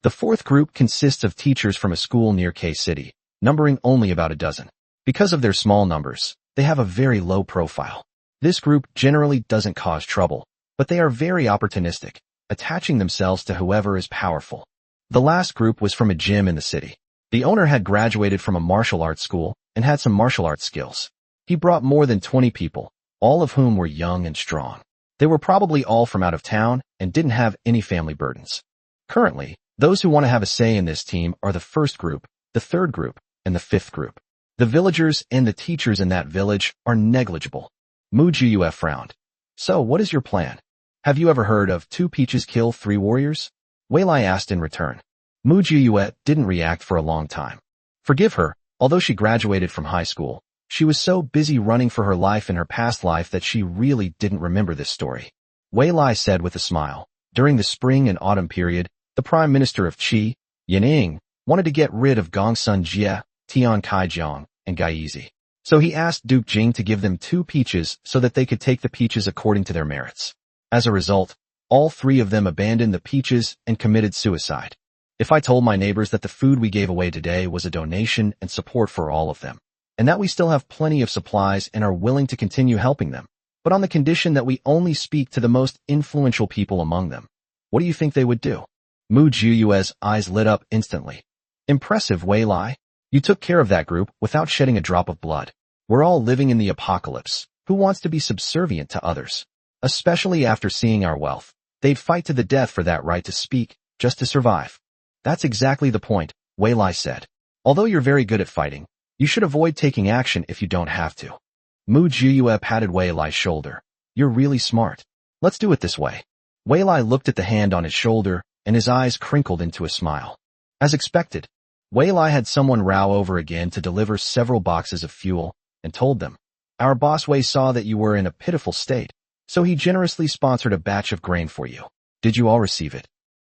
The fourth group consists of teachers from a school near K-City, numbering only about a dozen. Because of their small numbers, they have a very low profile. This group generally doesn't cause trouble, but they are very opportunistic, attaching themselves to whoever is powerful. The last group was from a gym in the city. The owner had graduated from a martial arts school and had some martial arts skills. He brought more than 20 people, all of whom were young and strong. They were probably all from out of town and didn't have any family burdens. Currently, those who want to have a say in this team are the first group, the third group, and the fifth group. The villagers and the teachers in that village are negligible. Mu Jiyue frowned. So what is your plan? Have you ever heard of 2 peaches kill 3 warriors? Wei Lai asked in return. Mu Jiyue didn't react for a long time. Forgive her, although she graduated from high school, she was so busy running for her life in her past life that she really didn't remember this story. Wei Lai said with a smile, during the spring and autumn period, the prime minister of Qi, Yaning wanted to get rid of Gongsun Jie, Tian Kaijiang, and Gaizi. So he asked Duke Jing to give them 2 peaches so that they could take the peaches according to their merits. As a result, all 3 of them abandoned the peaches and committed suicide. If I told my neighbors that the food we gave away today was a donation and support for all of them, and that we still have plenty of supplies and are willing to continue helping them, but on the condition that we only speak to the most influential people among them, what do you think they would do? Mu Jiyue's eyes lit up instantly. Impressive, Wei Lai. You took care of that group without shedding a drop of blood. We're all living in the apocalypse. Who wants to be subservient to others? Especially after seeing our wealth. They'd fight to the death for that right to speak, just to survive. That's exactly the point, Wei Lai said. Although you're very good at fighting, you should avoid taking action if you don't have to. Mu Jiyue patted Wei Lai's shoulder. You're really smart. Let's do it this way. Wei Lai looked at the hand on his shoulder, and his eyes crinkled into a smile. As expected, Wei Lai had someone row over again to deliver several boxes of fuel, and told them, our boss Wei saw that you were in a pitiful state, so he generously sponsored a batch of grain for you. Did you all receive it?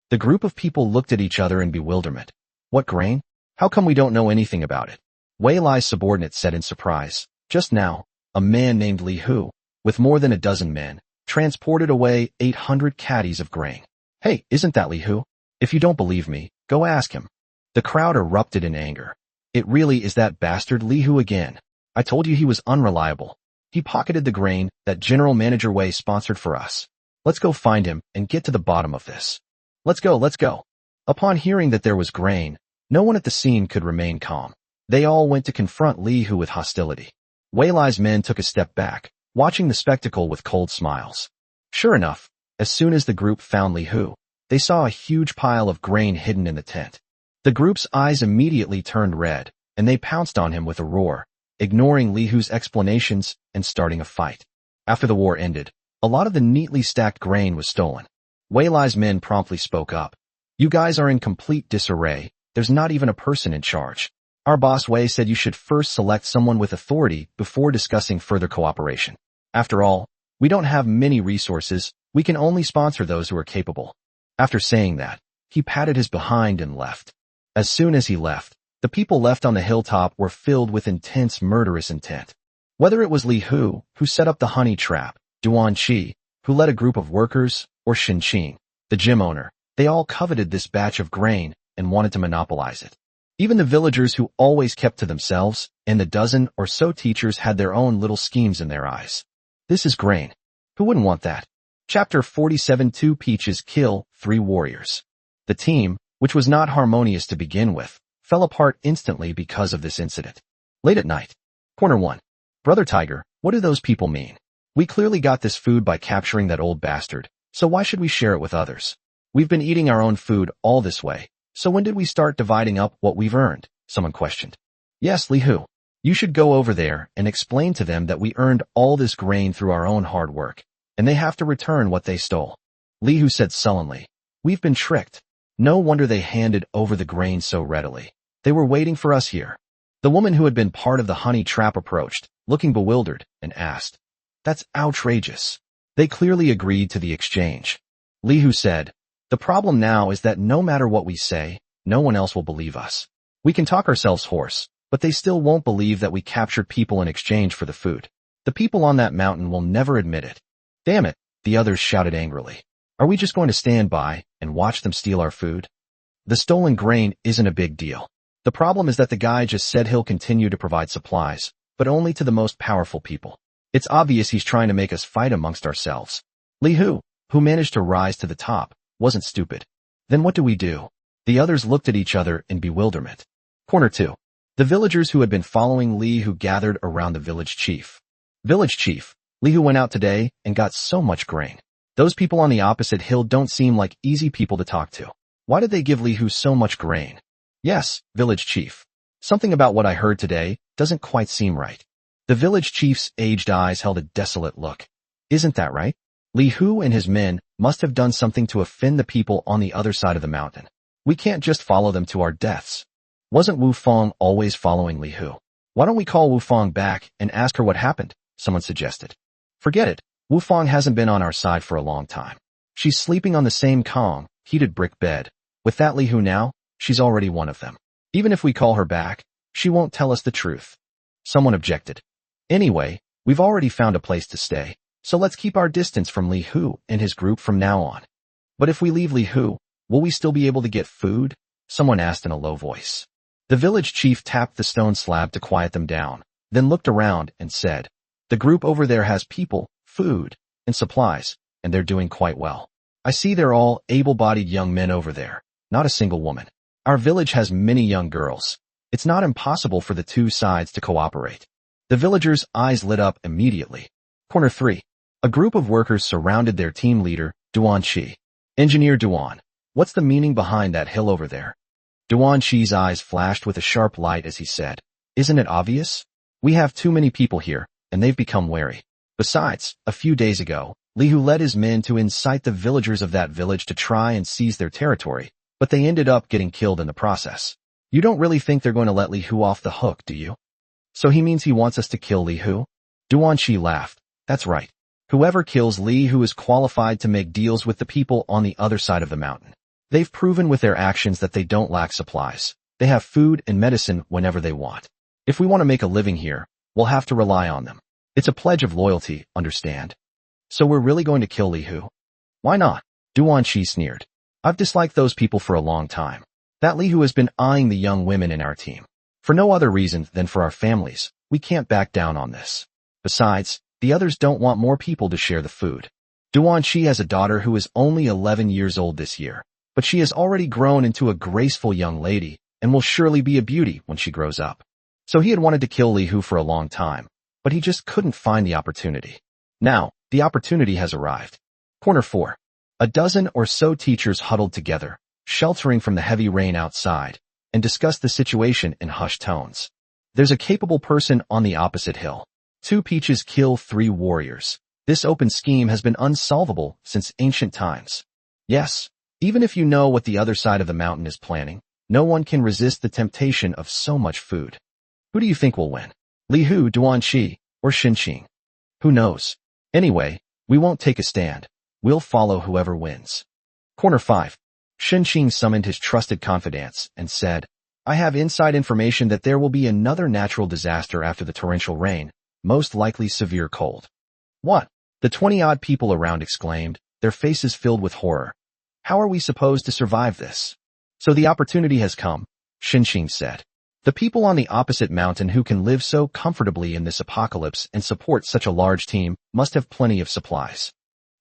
The group of people looked at each other in bewilderment. What grain? How come we don't know anything about it? Wei Lai's subordinate said in surprise. Just now, a man named Li Hu, with more than a dozen men, transported away 800 caddies of grain. Hey, isn't that Li Hu? If you don't believe me, go ask him. The crowd erupted in anger. It really is that bastard Li Hu again. I told you he was unreliable. He pocketed the grain that General Manager Wei sponsored for us. Let's go find him and get to the bottom of this. Let's go. Upon hearing that there was grain, no one at the scene could remain calm. They all went to confront Li Hu with hostility. Wei Lai's men took a step back, watching the spectacle with cold smiles. Sure enough, as soon as the group found Li Hu, they saw a huge pile of grain hidden in the tent. The group's eyes immediately turned red, and they pounced on him with a roar, ignoring Li Hu's explanations and starting a fight. After the war ended, a lot of the neatly stacked grain was stolen. Wei Lai's men promptly spoke up. You guys are in complete disarray. There's not even a person in charge. Our boss Wei said you should first select someone with authority before discussing further cooperation. After all, we don't have many resources. We can only sponsor those who are capable. After saying that, he patted his behind and left. As soon as he left, the people left on the hilltop were filled with intense murderous intent. Whether it was Li Hu, who set up the honey trap, Duan Qi, who led a group of workers, or Shin Qing, the gym owner, they all coveted this batch of grain and wanted to monopolize it. Even the villagers who always kept to themselves, and the dozen or so teachers had their own little schemes in their eyes. This is grain. Who wouldn't want that? Chapter 47. 2 Peaches kill 3 warriors. The team, which was not harmonious to begin with, fell apart instantly because of this incident. Late at night. Corner 1. Brother Tiger, what do those people mean? We clearly got this food by capturing that old bastard, so why should we share it with others? We've been eating our own food all this way, so when did we start dividing up what we've earned? Someone questioned. Yes, Li Hu. You should go over there and explain to them that we earned all this grain through our own hard work, and they have to return what they stole. Li Hu said sullenly. We've been tricked. No wonder they handed over the grain so readily. They were waiting for us here. The woman who had been part of the honey trap approached, looking bewildered, and asked. That's outrageous. They clearly agreed to the exchange. Li Hu said, the problem now is that no matter what we say, no one else will believe us. We can talk ourselves hoarse, but they still won't believe that we captured people in exchange for the food. The people on that mountain will never admit it. Damn it, the others shouted angrily. Are we just going to stand by and watch them steal our food? The stolen grain isn't a big deal. The problem is that the guy just said he'll continue to provide supplies, but only to the most powerful people. It's obvious he's trying to make us fight amongst ourselves. Li Hu, who managed to rise to the top, wasn't stupid. Then what do we do? The others looked at each other in bewilderment. Corner 2. The villagers who had been following Li Hu gathered around the village chief. Village chief, Li Hu went out today and got so much grain. Those people on the opposite hill don't seem like easy people to talk to. Why did they give Li Hu so much grain? Yes, village chief. Something about what I heard today doesn't quite seem right. The village chief's aged eyes held a desolate look. Isn't that right? Li Hu and his men must have done something to offend the people on the other side of the mountain. We can't just follow them to our deaths. Wasn't Wu Fong always following Li Hu? Why don't we call Wu Fong back and ask her what happened? Someone suggested. Forget it. Wu Fong hasn't been on our side for a long time. She's sleeping on the same heated brick bed. With that Li Hu now, She's already one of them. Even if we call her back, she won't tell us the truth. Someone objected. Anyway, we've already found a place to stay, so let's keep our distance from Li Hu and his group from now on. But if we leave Li Hu, will we still be able to get food? Someone asked in a low voice. The village chief tapped the stone slab to quiet them down, then looked around and said, "The group over there has people, food, and supplies, and they're doing quite well. I see they're all able-bodied young men over there, not a single woman. Our village has many young girls. It's not impossible for the two sides to cooperate." The villagers' eyes lit up immediately. Corner 3. A group of workers surrounded their team leader, Duan Shi. "Engineer Duan, what's the meaning behind that hill over there?" Duan Shi's eyes flashed with a sharp light as he said, "Isn't it obvious? We have too many people here, and they've become wary. Besides, a few days ago, Li Hu led his men to incite the villagers of that village to try and seize their territory, but they ended up getting killed in the process. You don't really think they're going to let Li Hu off the hook, do you?" "So he means he wants us to kill Li Hu?" Duan Shi laughed. "That's right. Whoever kills Li Hu is qualified to make deals with the people on the other side of the mountain. They've proven with their actions that they don't lack supplies. They have food and medicine whenever they want. If we want to make a living here, we'll have to rely on them. It's a pledge of loyalty, understand? So we're really going to kill Li Hu?" "Why not?" Duan Shi sneered. "I've disliked those people for a long time. That Li Hu has been eyeing the young women in our team. For no other reason than for our families, we can't back down on this. Besides, the others don't want more people to share the food. Duan Shi has a daughter who is only 11 years old this year, but she has already grown into a graceful young lady and will surely be a beauty when she grows up. So he had wanted to kill Li Hu for a long time, but he just couldn't find the opportunity. Now, the opportunity has arrived." Corner 4. A dozen or so teachers huddled together, sheltering from the heavy rain outside, and discussed the situation in hushed tones. "There's a capable person on the opposite hill. 2 peaches kill 3 warriors. This open scheme has been unsolvable since ancient times. Yes, even if you know what the other side of the mountain is planning, no one can resist the temptation of so much food. Who do you think will win? Li Hu, Duan Shi, or Xinqing? Who knows? Anyway, we won't take a stand. We'll follow whoever wins." Corner 5. Xinqing summoned his trusted confidants and said, "I have inside information that there will be another natural disaster after the torrential rain, most likely severe cold." "What?" the 20-odd people around exclaimed, their faces filled with horror. "How are we supposed to survive this?" "So the opportunity has come," Xinqing said. "The people on the opposite mountain who can live so comfortably in this apocalypse and support such a large team must have plenty of supplies."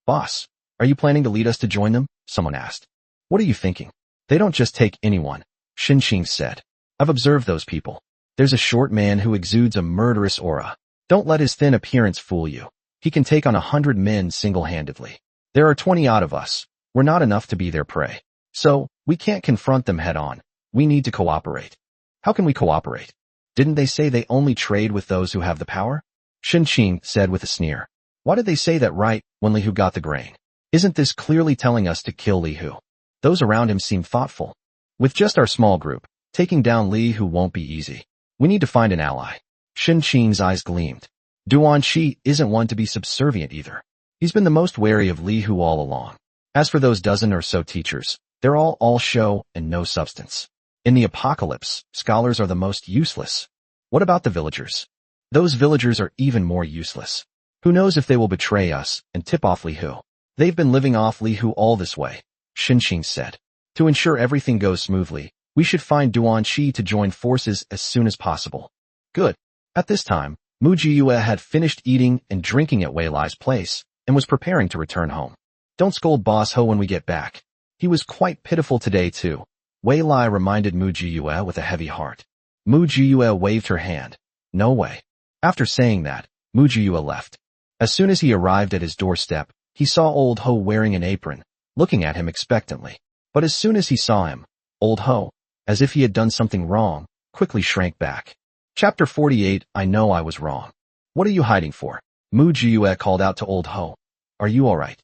"Boss, are you planning to lead us to join them?" someone asked. "What are you thinking? They don't just take anyone," Xinqing said. "I've observed those people. There's a short man who exudes a murderous aura. Don't let his thin appearance fool you. He can take on 100 men single-handedly. There are 20-odd of us. We're not enough to be their prey. So, we can't confront them head-on. We need to cooperate." "How can we cooperate? Didn't they say they only trade with those who have the power?" Xinqing said with a sneer. "Why did they say that right when Li Hu got the grain? Isn't this clearly telling us to kill Li Hu?" Those around him seemed thoughtful. "With just our small group, taking down Li Hu won't be easy. We need to find an ally." Xinqing's eyes gleamed. Duan Shi isn't one to be subservient either. He's been the most wary of Li Hu all along. As for those dozen or so teachers, they're all show and no substance. In the apocalypse, scholars are the most useless. What about the villagers? Those villagers are even more useless. Who knows if they will betray us and tip off Li Hu? They've been living off Li Hu all this way, Xinqing said. "To ensure everything goes smoothly, we should find Duan Shi to join forces as soon as possible." Good. At this time, Mu Jiyue had finished eating and drinking at Wei Lai's place and was preparing to return home. "Don't scold Boss Ho when we get back. He was quite pitiful today too," Wei Lai reminded Mu Jiyue with a heavy heart. Mu Jiyue waved her hand. "No way." After saying that, Mu Jiyue left. As soon as he arrived at his doorstep, he saw Old Ho wearing an apron, looking at him expectantly. But as soon as he saw him, Old Ho, as if he had done something wrong, quickly shrank back. Chapter 48. I know I was wrong. "What are you hiding for?" Mu Jiyue called out to Old Ho. "Are you alright?"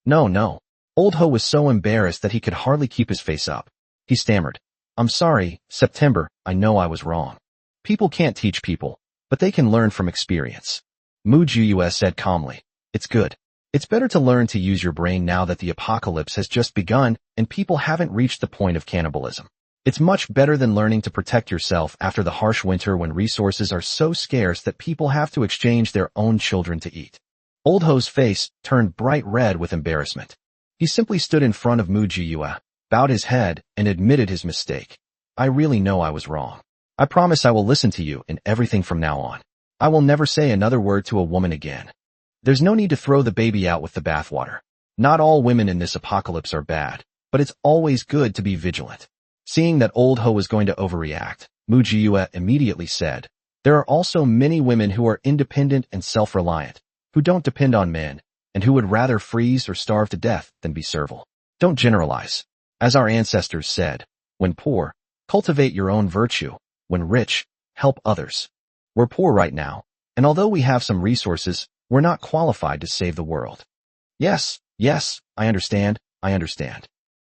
No. Old Ho was so embarrassed that he could hardly keep his face up. He stammered. "I'm sorry, September, I know I was wrong. People can't teach people, but they can learn from experience." Mu Jiyue said calmly. "It's good. It's better to learn to use your brain now that the apocalypse has just begun and people haven't reached the point of cannibalism. It's much better than learning to protect yourself after the harsh winter when resources are so scarce that people have to exchange their own children to eat. Old Ho's face turned bright red with embarrassment. He simply stood in front of Mu Jiyue, bowed his head, and admitted his mistake. I really know I was wrong. I promise I will listen to you in everything from now on. I will never say another word to a woman again. There's no need to throw the baby out with the bathwater. Not all women in this apocalypse are bad, but it's always good to be vigilant. Seeing that Old Ho was going to overreact, Mu Jiyue immediately said, there are also many women who are independent and self-reliant, who don't depend on men, and who would rather freeze or starve to death than be servile. Don't generalize. As our ancestors said, when poor, cultivate your own virtue. When rich, help others. We're poor right now, and although we have some resources, we're not qualified to save the world. Yes, I understand.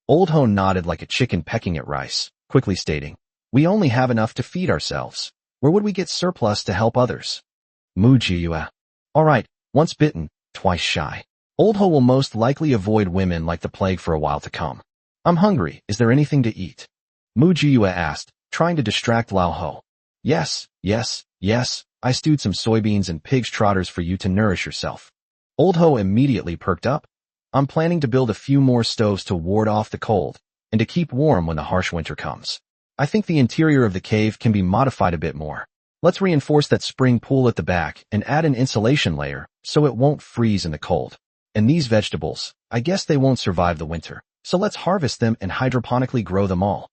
Old Ho nodded like a chicken pecking at rice, quickly stating, we only have enough to feed ourselves. Where would we get surplus to help others? Mu Jiyue. All right, once bitten, twice shy. Old Ho will most likely avoid women like the plague for a while to come. I'm hungry. Is there anything to eat? Mu Jiyue asked, trying to distract Lao Ho. Yes. I stewed some soybeans and pig's trotters for you to nourish yourself. Old Ho immediately perked up. I'm planning to build a few more stoves to ward off the cold and to keep warm when the harsh winter comes. I think the interior of the cave can be modified a bit more. Let's reinforce that spring pool at the back and add an insulation layer so it won't freeze in the cold. And these vegetables, I guess they won't survive the winter, so let's harvest them and hydroponically grow them all.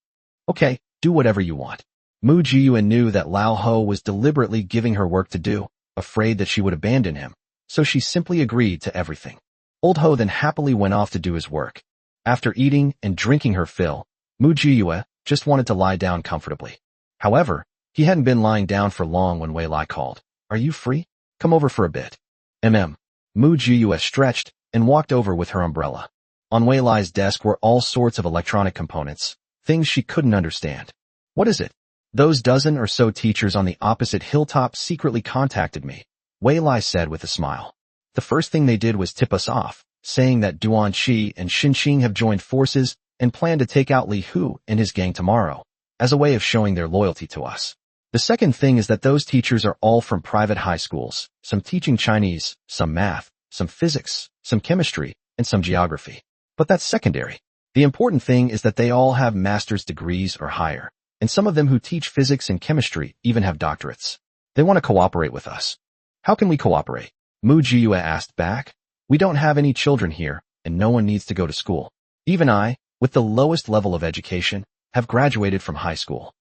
Okay, do whatever you want. Mu Jiyue knew that Lao Ho was deliberately giving her work to do, afraid that she would abandon him, so she simply agreed to everything. Old Ho then happily went off to do his work. After eating and drinking her fill, Mu Jiyue just wanted to lie down comfortably. However, he hadn't been lying down for long when Wei Lai called. Are you free? Come over for a bit. Mu Jiyue stretched and walked over with her umbrella. On Wei Lai's desk were all sorts of electronic components, things she couldn't understand. What is it? Those dozen or so teachers on the opposite hilltop secretly contacted me, Wei Lai said with a smile. The first thing they did was tip us off, saying that Duan Qi and Xin Xing have joined forces and plan to take out Li Hu and his gang tomorrow, as a way of showing their loyalty to us. The second thing is that those teachers are all from private high schools, some teaching Chinese, some math, some physics, some chemistry, and some geography. But that's secondary. The important thing is that they all have master's degrees or higher, and some of them who teach physics and chemistry even have doctorates. They want to cooperate with us. How can we cooperate? Mu Jiyue asked back. We don't have any children here, and no one needs to go to school. Even I, with the lowest level of education, have graduated from high school.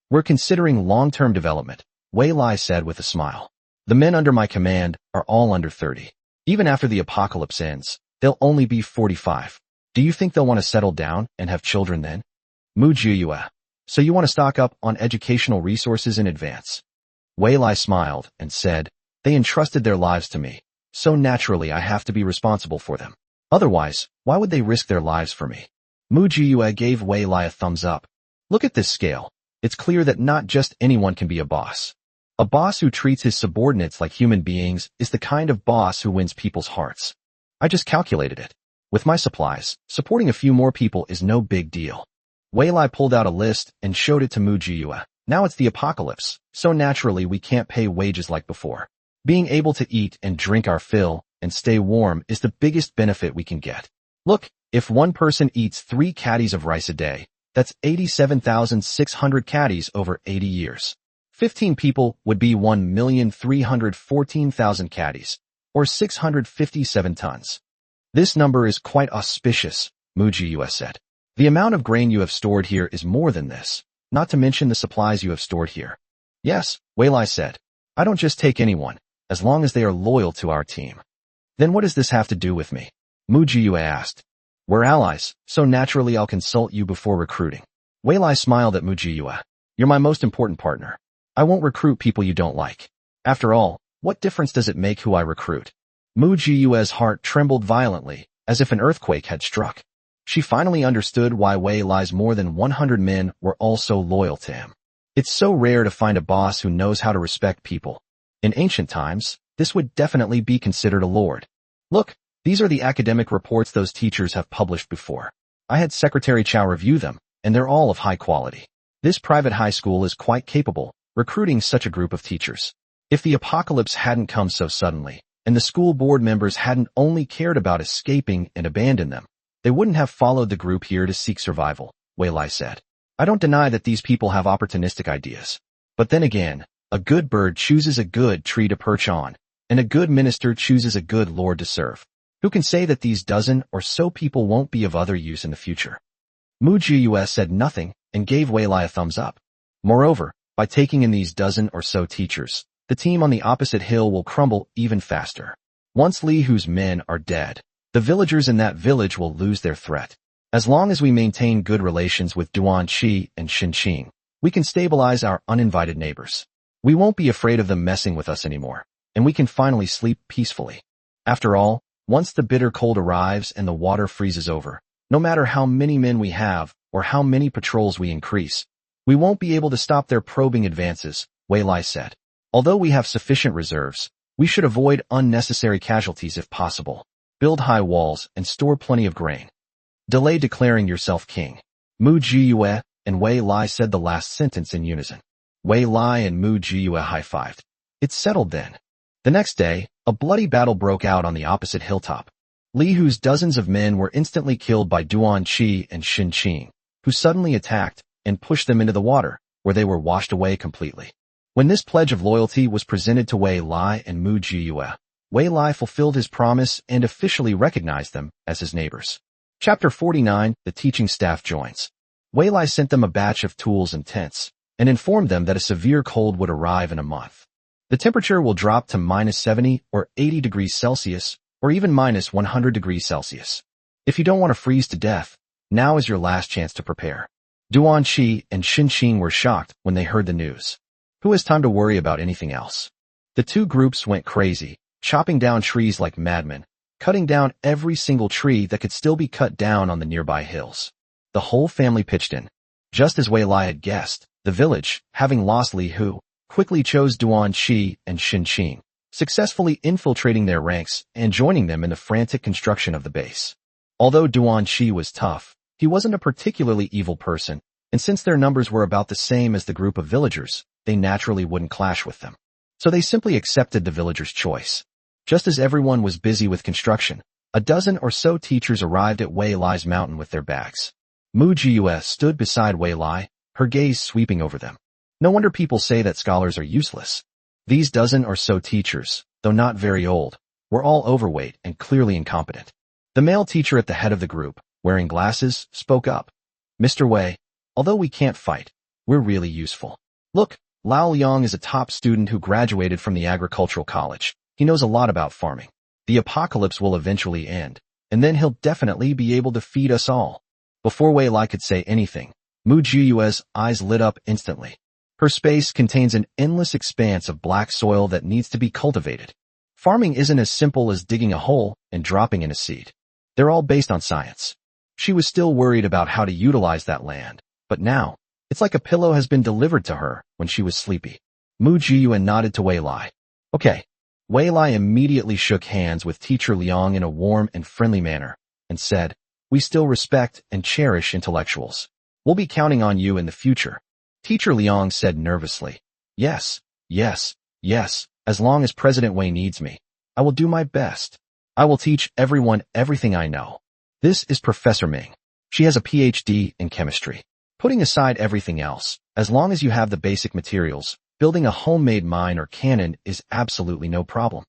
We're considering long-term development, Wei Lai said with a smile. The men under my command are all under 30. Even after the apocalypse ends, they'll only be 45. Do you think they'll want to settle down and have children then? Mu Jiyue. So you want to stock up on educational resources in advance? Wei Lai smiled and said, they entrusted their lives to me, so naturally I have to be responsible for them. Otherwise, why would they risk their lives for me? Mu Jiyue gave Wei Lai a thumbs up. Look at this scale. It's clear that not just anyone can be a boss. A boss who treats his subordinates like human beings is the kind of boss who wins people's hearts. I just calculated it. With my supplies, supporting a few more people is no big deal. Wei Lai pulled out a list and showed it to Mu Jiyue. Now it's the apocalypse, so naturally we can't pay wages like before. Being able to eat and drink our fill and stay warm is the biggest benefit we can get. Look, if one person eats 3 caddies of rice a day, that's 87,600 caddies over 80 years. 15 people would be 1,314,000 caddies, or 657 tons. This number is quite auspicious, Mu Jiyue said. The amount of grain you have stored here is more than this, not to mention the supplies you have stored here. Yes, Wei Lai said. I don't just take anyone, as long as they are loyal to our team. Then what does this have to do with me? Mu Jiyue asked. We're allies, so naturally I'll consult you before recruiting. Wei Lai smiled at Mu Jiyue. You're my most important partner. I won't recruit people you don't like. After all, what difference does it make who I recruit? Mu Jiyue's heart trembled violently, as if an earthquake had struck. She finally understood why Wei Lai's more than 100 men were all so loyal to him. It's so rare to find a boss who knows how to respect people. In ancient times, this would definitely be considered a lord. Look, these are the academic reports those teachers have published before. I had Secretary Chow review them, and they're all of high quality. This private high school is quite capable, recruiting such a group of teachers. If the apocalypse hadn't come so suddenly, and the school board members hadn't only cared about escaping and abandoned them, they wouldn't have followed the group here to seek survival, Wei Lai said. I don't deny that these people have opportunistic ideas. But then again, a good bird chooses a good tree to perch on, and a good minister chooses a good lord to serve. Who can say that these dozen or so people won't be of other use in the future? Mu Jiyue said nothing and gave Wei Lai a thumbs up. Moreover, by taking in these dozen or so teachers, the team on the opposite hill will crumble even faster. Once Li Hu's men are dead, the villagers in that village will lose their threat. As long as we maintain good relations with Duan Qi and Xinqing, we can stabilize our uninvited neighbors. We won't be afraid of them messing with us anymore, and we can finally sleep peacefully. After all, once the bitter cold arrives and the water freezes over, no matter how many men we have or how many patrols we increase, we won't be able to stop their probing advances, Wei Lai said. Although we have sufficient reserves, we should avoid unnecessary casualties if possible. Build high walls and store plenty of grain. Delay declaring yourself king. Mu Jiyue and Wei Lai said the last sentence in unison. Wei Lai and Mu Jiyue high-fived. It's settled then. The next day, a bloody battle broke out on the opposite hilltop. Li Hu's dozens of men were instantly killed by Duan Qi and Xinqing, who suddenly attacked and pushed them into the water, where they were washed away completely. When this pledge of loyalty was presented to Wei Lai and Mu Jiyue, Wei Lai fulfilled his promise and officially recognized them as his neighbors. Chapter 49, The Teaching Staff Joins. Wei Lai sent them a batch of tools and tents, and informed them that a severe cold would arrive in a month. The temperature will drop to -70 or 80 degrees Celsius, or even -100 degrees Celsius. If you don't want to freeze to death, now is your last chance to prepare. Duan Qi and Xinqing were shocked when they heard the news. Who has time to worry about anything else? The two groups went crazy, chopping down trees like madmen, cutting down every single tree that could still be cut down on the nearby hills. The whole family pitched in. Just as Wei Lai had guessed, the village, having lost Li Hu, quickly chose Duan Qi and Xinqing, successfully infiltrating their ranks and joining them in the frantic construction of the base. Although Duan Qi was tough, he wasn't a particularly evil person, and since their numbers were about the same as the group of villagers, they naturally wouldn't clash with them. So they simply accepted the villagers' choice. Just as everyone was busy with construction, a dozen or so teachers arrived at Wei Lai's mountain with their bags. Mu Jiyue stood beside Wei Lai, her gaze sweeping over them. No wonder people say that scholars are useless. These dozen or so teachers, though not very old, were all overweight and clearly incompetent. The male teacher at the head of the group, wearing glasses, spoke up. Mr. Wei, although we can't fight, we're really useful. Look, Lao Liang is a top student who graduated from the agricultural college. He knows a lot about farming. The apocalypse will eventually end, and then he'll definitely be able to feed us all. Before Wei Lai could say anything, Mu Jiyue's eyes lit up instantly. Her space contains an endless expanse of black soil that needs to be cultivated. Farming isn't as simple as digging a hole and dropping in a seed. They're all based on science. She was still worried about how to utilize that land, but now, it's like a pillow has been delivered to her when she was sleepy. Mu Jiyue nodded to Wei Lai. Okay. Wei Lai immediately shook hands with Teacher Liang in a warm and friendly manner, and said, we still respect and cherish intellectuals. We'll be counting on you in the future. Teacher Liang said nervously, yes, as long as President Wei needs me, I will do my best. I will teach everyone everything I know. This is Professor Ming. She has a PhD in chemistry. Putting aside everything else, as long as you have the basic materials, building a homemade mine or cannon is absolutely no problem.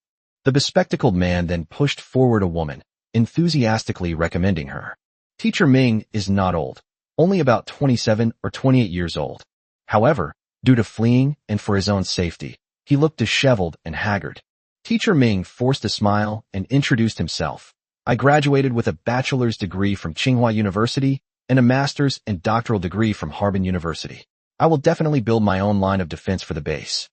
The bespectacled man then pushed forward a woman, enthusiastically recommending her. Teacher Ming is not old, only about 27 or 28 years old. However, due to fleeing and for his own safety, he looked disheveled and haggard. Teacher Ming forced a smile and introduced himself. I graduated with a bachelor's degree from Tsinghua University and a master's and doctoral degree from Harbin University. I will definitely build my own line of defense for the base.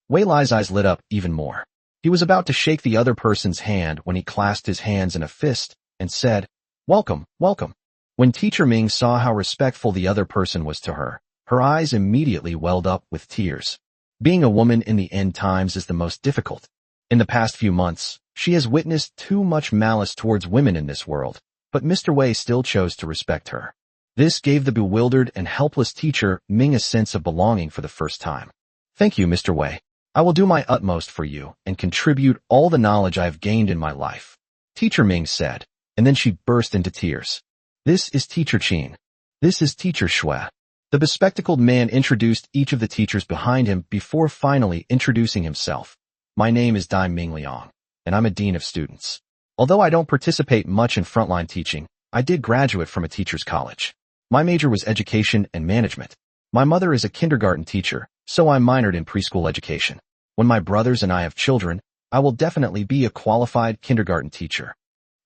Wei Lai's eyes lit up even more. He was about to shake the other person's hand when he clasped his hands in a fist and said, welcome, welcome. When Teacher Ming saw how respectful the other person was to her, her eyes immediately welled up with tears. Being a woman in the end times is the most difficult. In the past few months, she has witnessed too much malice towards women in this world, but Mr. Wei still chose to respect her. This gave the bewildered and helpless teacher Ming a sense of belonging for the first time. Thank you, Mr. Wei. I will do my utmost for you and contribute all the knowledge I have gained in my life, Teacher Ming said, and then she burst into tears. This is Teacher Qin. This is Teacher Shui. The bespectacled man introduced each of the teachers behind him before finally introducing himself. My name is Dai Mingliang, and I'm a dean of students. Although I don't participate much in frontline teaching, I did graduate from a teacher's college. My major was education and management. My mother is a kindergarten teacher, so I minored in preschool education. When my brothers and I have children, I will definitely be a qualified kindergarten teacher.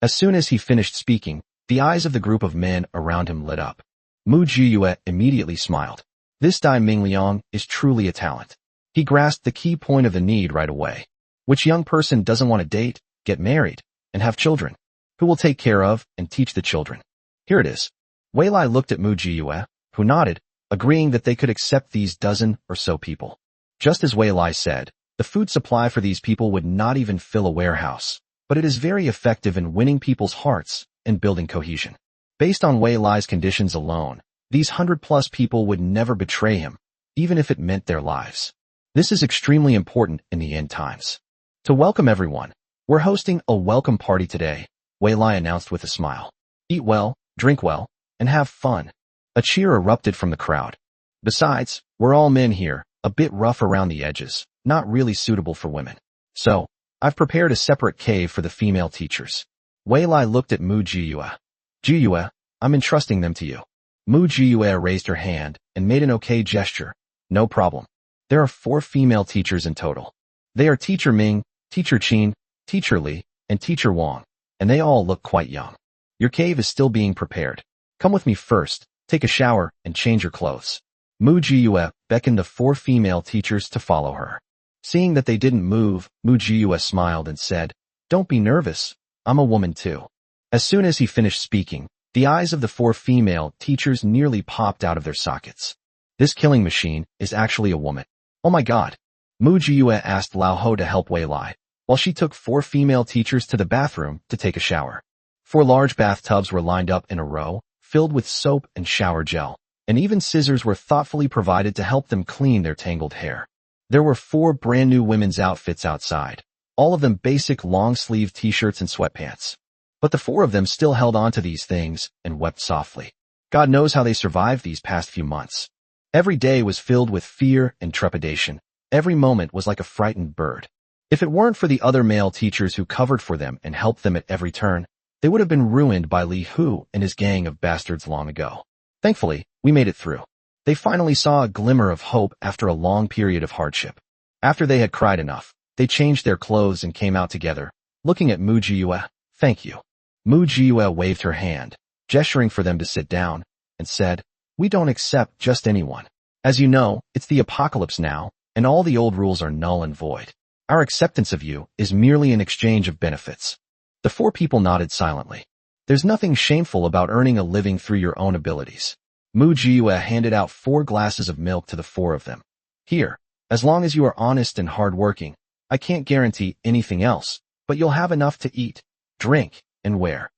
As soon as he finished speaking, the eyes of the group of men around him lit up. Mu Jiyue immediately smiled. This Dai Mingliang is truly a talent. He grasped the key point of the need right away. Which young person doesn't want to date, get married, and have children? Who will take care of and teach the children? Here it is. Wei Lai looked at Mu Jiyue, who nodded, agreeing that they could accept these dozen or so people. Just as Wei Lai said, the food supply for these people would not even fill a warehouse, but it is very effective in winning people's hearts and building cohesion. Based on Wei Lai's conditions alone, these 100+ people would never betray him, even if it meant their lives. This is extremely important in the end times. To welcome everyone, we're hosting a welcome party today, Wei Lai announced with a smile. Eat well, drink well, and have fun. A cheer erupted from the crowd. Besides, we're all men here, a bit rough around the edges, not really suitable for women. So, I've prepared a separate cave for the female teachers. Wei Lai looked at Mu Jiyue. Jiyue, I'm entrusting them to you. Mu Jiyue raised her hand and made an okay gesture. No problem. There are 4 female teachers in total. They are Teacher Ming, Teacher Qin, Teacher Li, and Teacher Wang, and they all look quite young. Your cave is still being prepared. Come with me first, take a shower, and change your clothes. Mu Jiyue beckoned the 4 female teachers to follow her. Seeing that they didn't move, Mu Jiyue smiled and said, Don't be nervous, I'm a woman too. As soon as he finished speaking, the eyes of the 4 female teachers nearly popped out of their sockets. This killing machine is actually a woman. Oh my god. Mu Jiyue asked Lao Ho to help Wei Lai, while she took 4 female teachers to the bathroom to take a shower. 4 large bathtubs were lined up in a row, filled with soap and shower gel, and even scissors were thoughtfully provided to help them clean their tangled hair. There were 4 brand new women's outfits outside, all of them basic long-sleeve t-shirts and sweatpants. But the 4 of them still held on to these things and wept softly. God knows how they survived these past few months. Every day was filled with fear and trepidation. Every moment was like a frightened bird. If it weren't for the other male teachers who covered for them and helped them at every turn, they would have been ruined by Li Hu and his gang of bastards long ago. Thankfully, we made it through. They finally saw a glimmer of hope after a long period of hardship. After they had cried enough, they changed their clothes and came out together, looking at Mu Jiyue. Thank you. Mu Jiyue waved her hand, gesturing for them to sit down, and said, We don't accept just anyone. As you know, it's the apocalypse now, and all the old rules are null and void. Our acceptance of you is merely an exchange of benefits. The 4 people nodded silently. There's nothing shameful about earning a living through your own abilities. Mu Jiyue handed out 4 glasses of milk to the 4 of them. Here, as long as you are honest and hardworking, I can't guarantee anything else, but you'll have enough to eat, drink, and wear.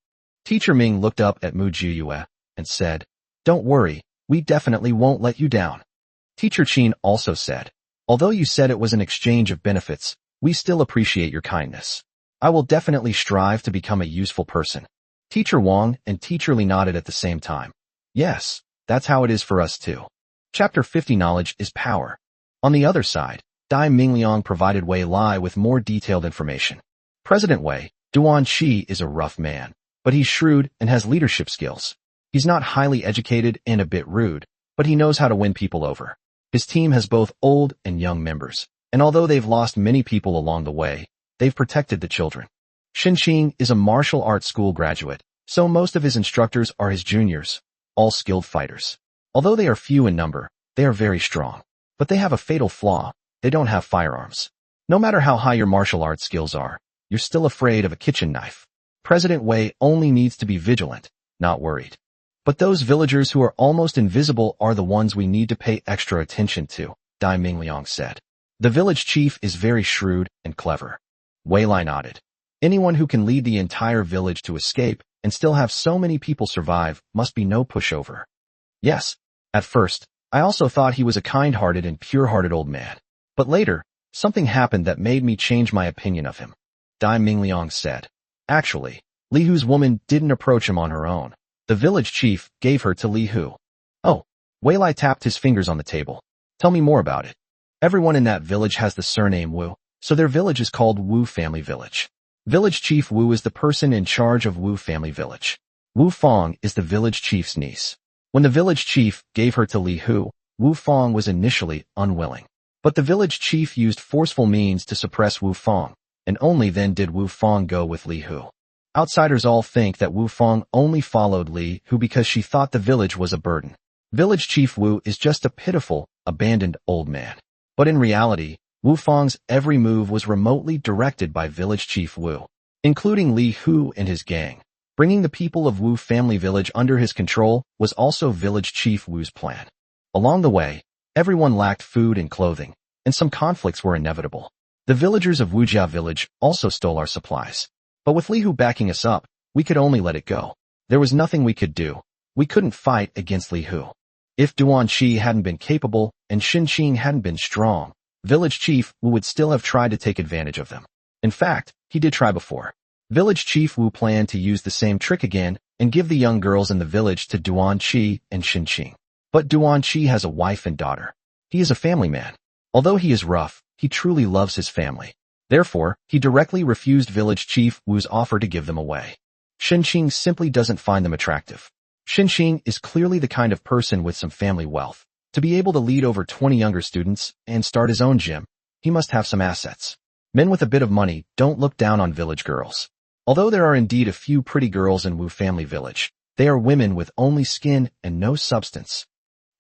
Teacher Ming looked up at Mu Jiyue and said, Don't worry, we definitely won't let you down. Teacher Qin also said, Although you said it was an exchange of benefits, we still appreciate your kindness. I will definitely strive to become a useful person. Teacher Wang and Teacher Li nodded at the same time. Yes, that's how it is for us too. Chapter 50 Knowledge is Power. On the other side, Dai Mingliang provided Wei Lai with more detailed information. President Wei, Duan Shi is a rough man, but he's shrewd and has leadership skills. He's not highly educated and a bit rude, but he knows how to win people over. His team has both old and young members, and although they've lost many people along the way, they've protected the children. Xinqing is a martial arts school graduate, so most of his instructors are his juniors, all skilled fighters. Although they are few in number, they are very strong. But they have a fatal flaw: they don't have firearms. No matter how high your martial arts skills are, you're still afraid of a kitchen knife. President Wei only needs to be vigilant, not worried. But those villagers who are almost invisible are the ones we need to pay extra attention to, Dai Mingliang said. The village chief is very shrewd and clever. Wei Lai nodded. Anyone who can lead the entire village to escape and still have so many people survive must be no pushover. Yes. At first, I also thought he was a kind-hearted and pure-hearted old man. But later, something happened that made me change my opinion of him. Dai Mingliang said. Actually, Li Hu's woman didn't approach him on her own. The village chief gave her to Li Hu. Oh. Wei Lai tapped his fingers on the table. Tell me more about it. Everyone in that village has the surname Wu, so their village is called Wu Family Village. Village Chief Wu is the person in charge of Wu Family Village. Wu Fong is the village chief's niece. When the village chief gave her to Li Hu, Wu Fong was initially unwilling. But the village chief used forceful means to suppress Wu Fong, and only then did Wu Fong go with Li Hu. Outsiders all think that Wu Fong only followed Li Hu because she thought the village was a burden. Village Chief Wu is just a pitiful, abandoned old man. But in reality, Wu Fong's every move was remotely directed by Village Chief Wu, including Li Hu and his gang. Bringing the people of Wu Family Village under his control was also Village Chief Wu's plan. Along the way, everyone lacked food and clothing, and some conflicts were inevitable. The villagers of Wujia Village also stole our supplies. But with Li Hu backing us up, we could only let it go. There was nothing we could do. We couldn't fight against Li Hu. If Duan Qi hadn't been capable and Xin Qing hadn't been strong, Village Chief Wu would still have tried to take advantage of them. In fact, he did try before. Village Chief Wu planned to use the same trick again and give the young girls in the village to Duan Qi and Xin Qing. But Duan Qi has a wife and daughter. He is a family man. Although he is rough, he truly loves his family. Therefore, he directly refused Village Chief Wu's offer to give them away. Xin Qing simply doesn't find them attractive. Xin Qing is clearly the kind of person with some family wealth. To be able to lead over 20 younger students and start his own gym, he must have some assets. Men with a bit of money don't look down on village girls. Although there are indeed a few pretty girls in Wu Family Village, they are women with only skin and no substance.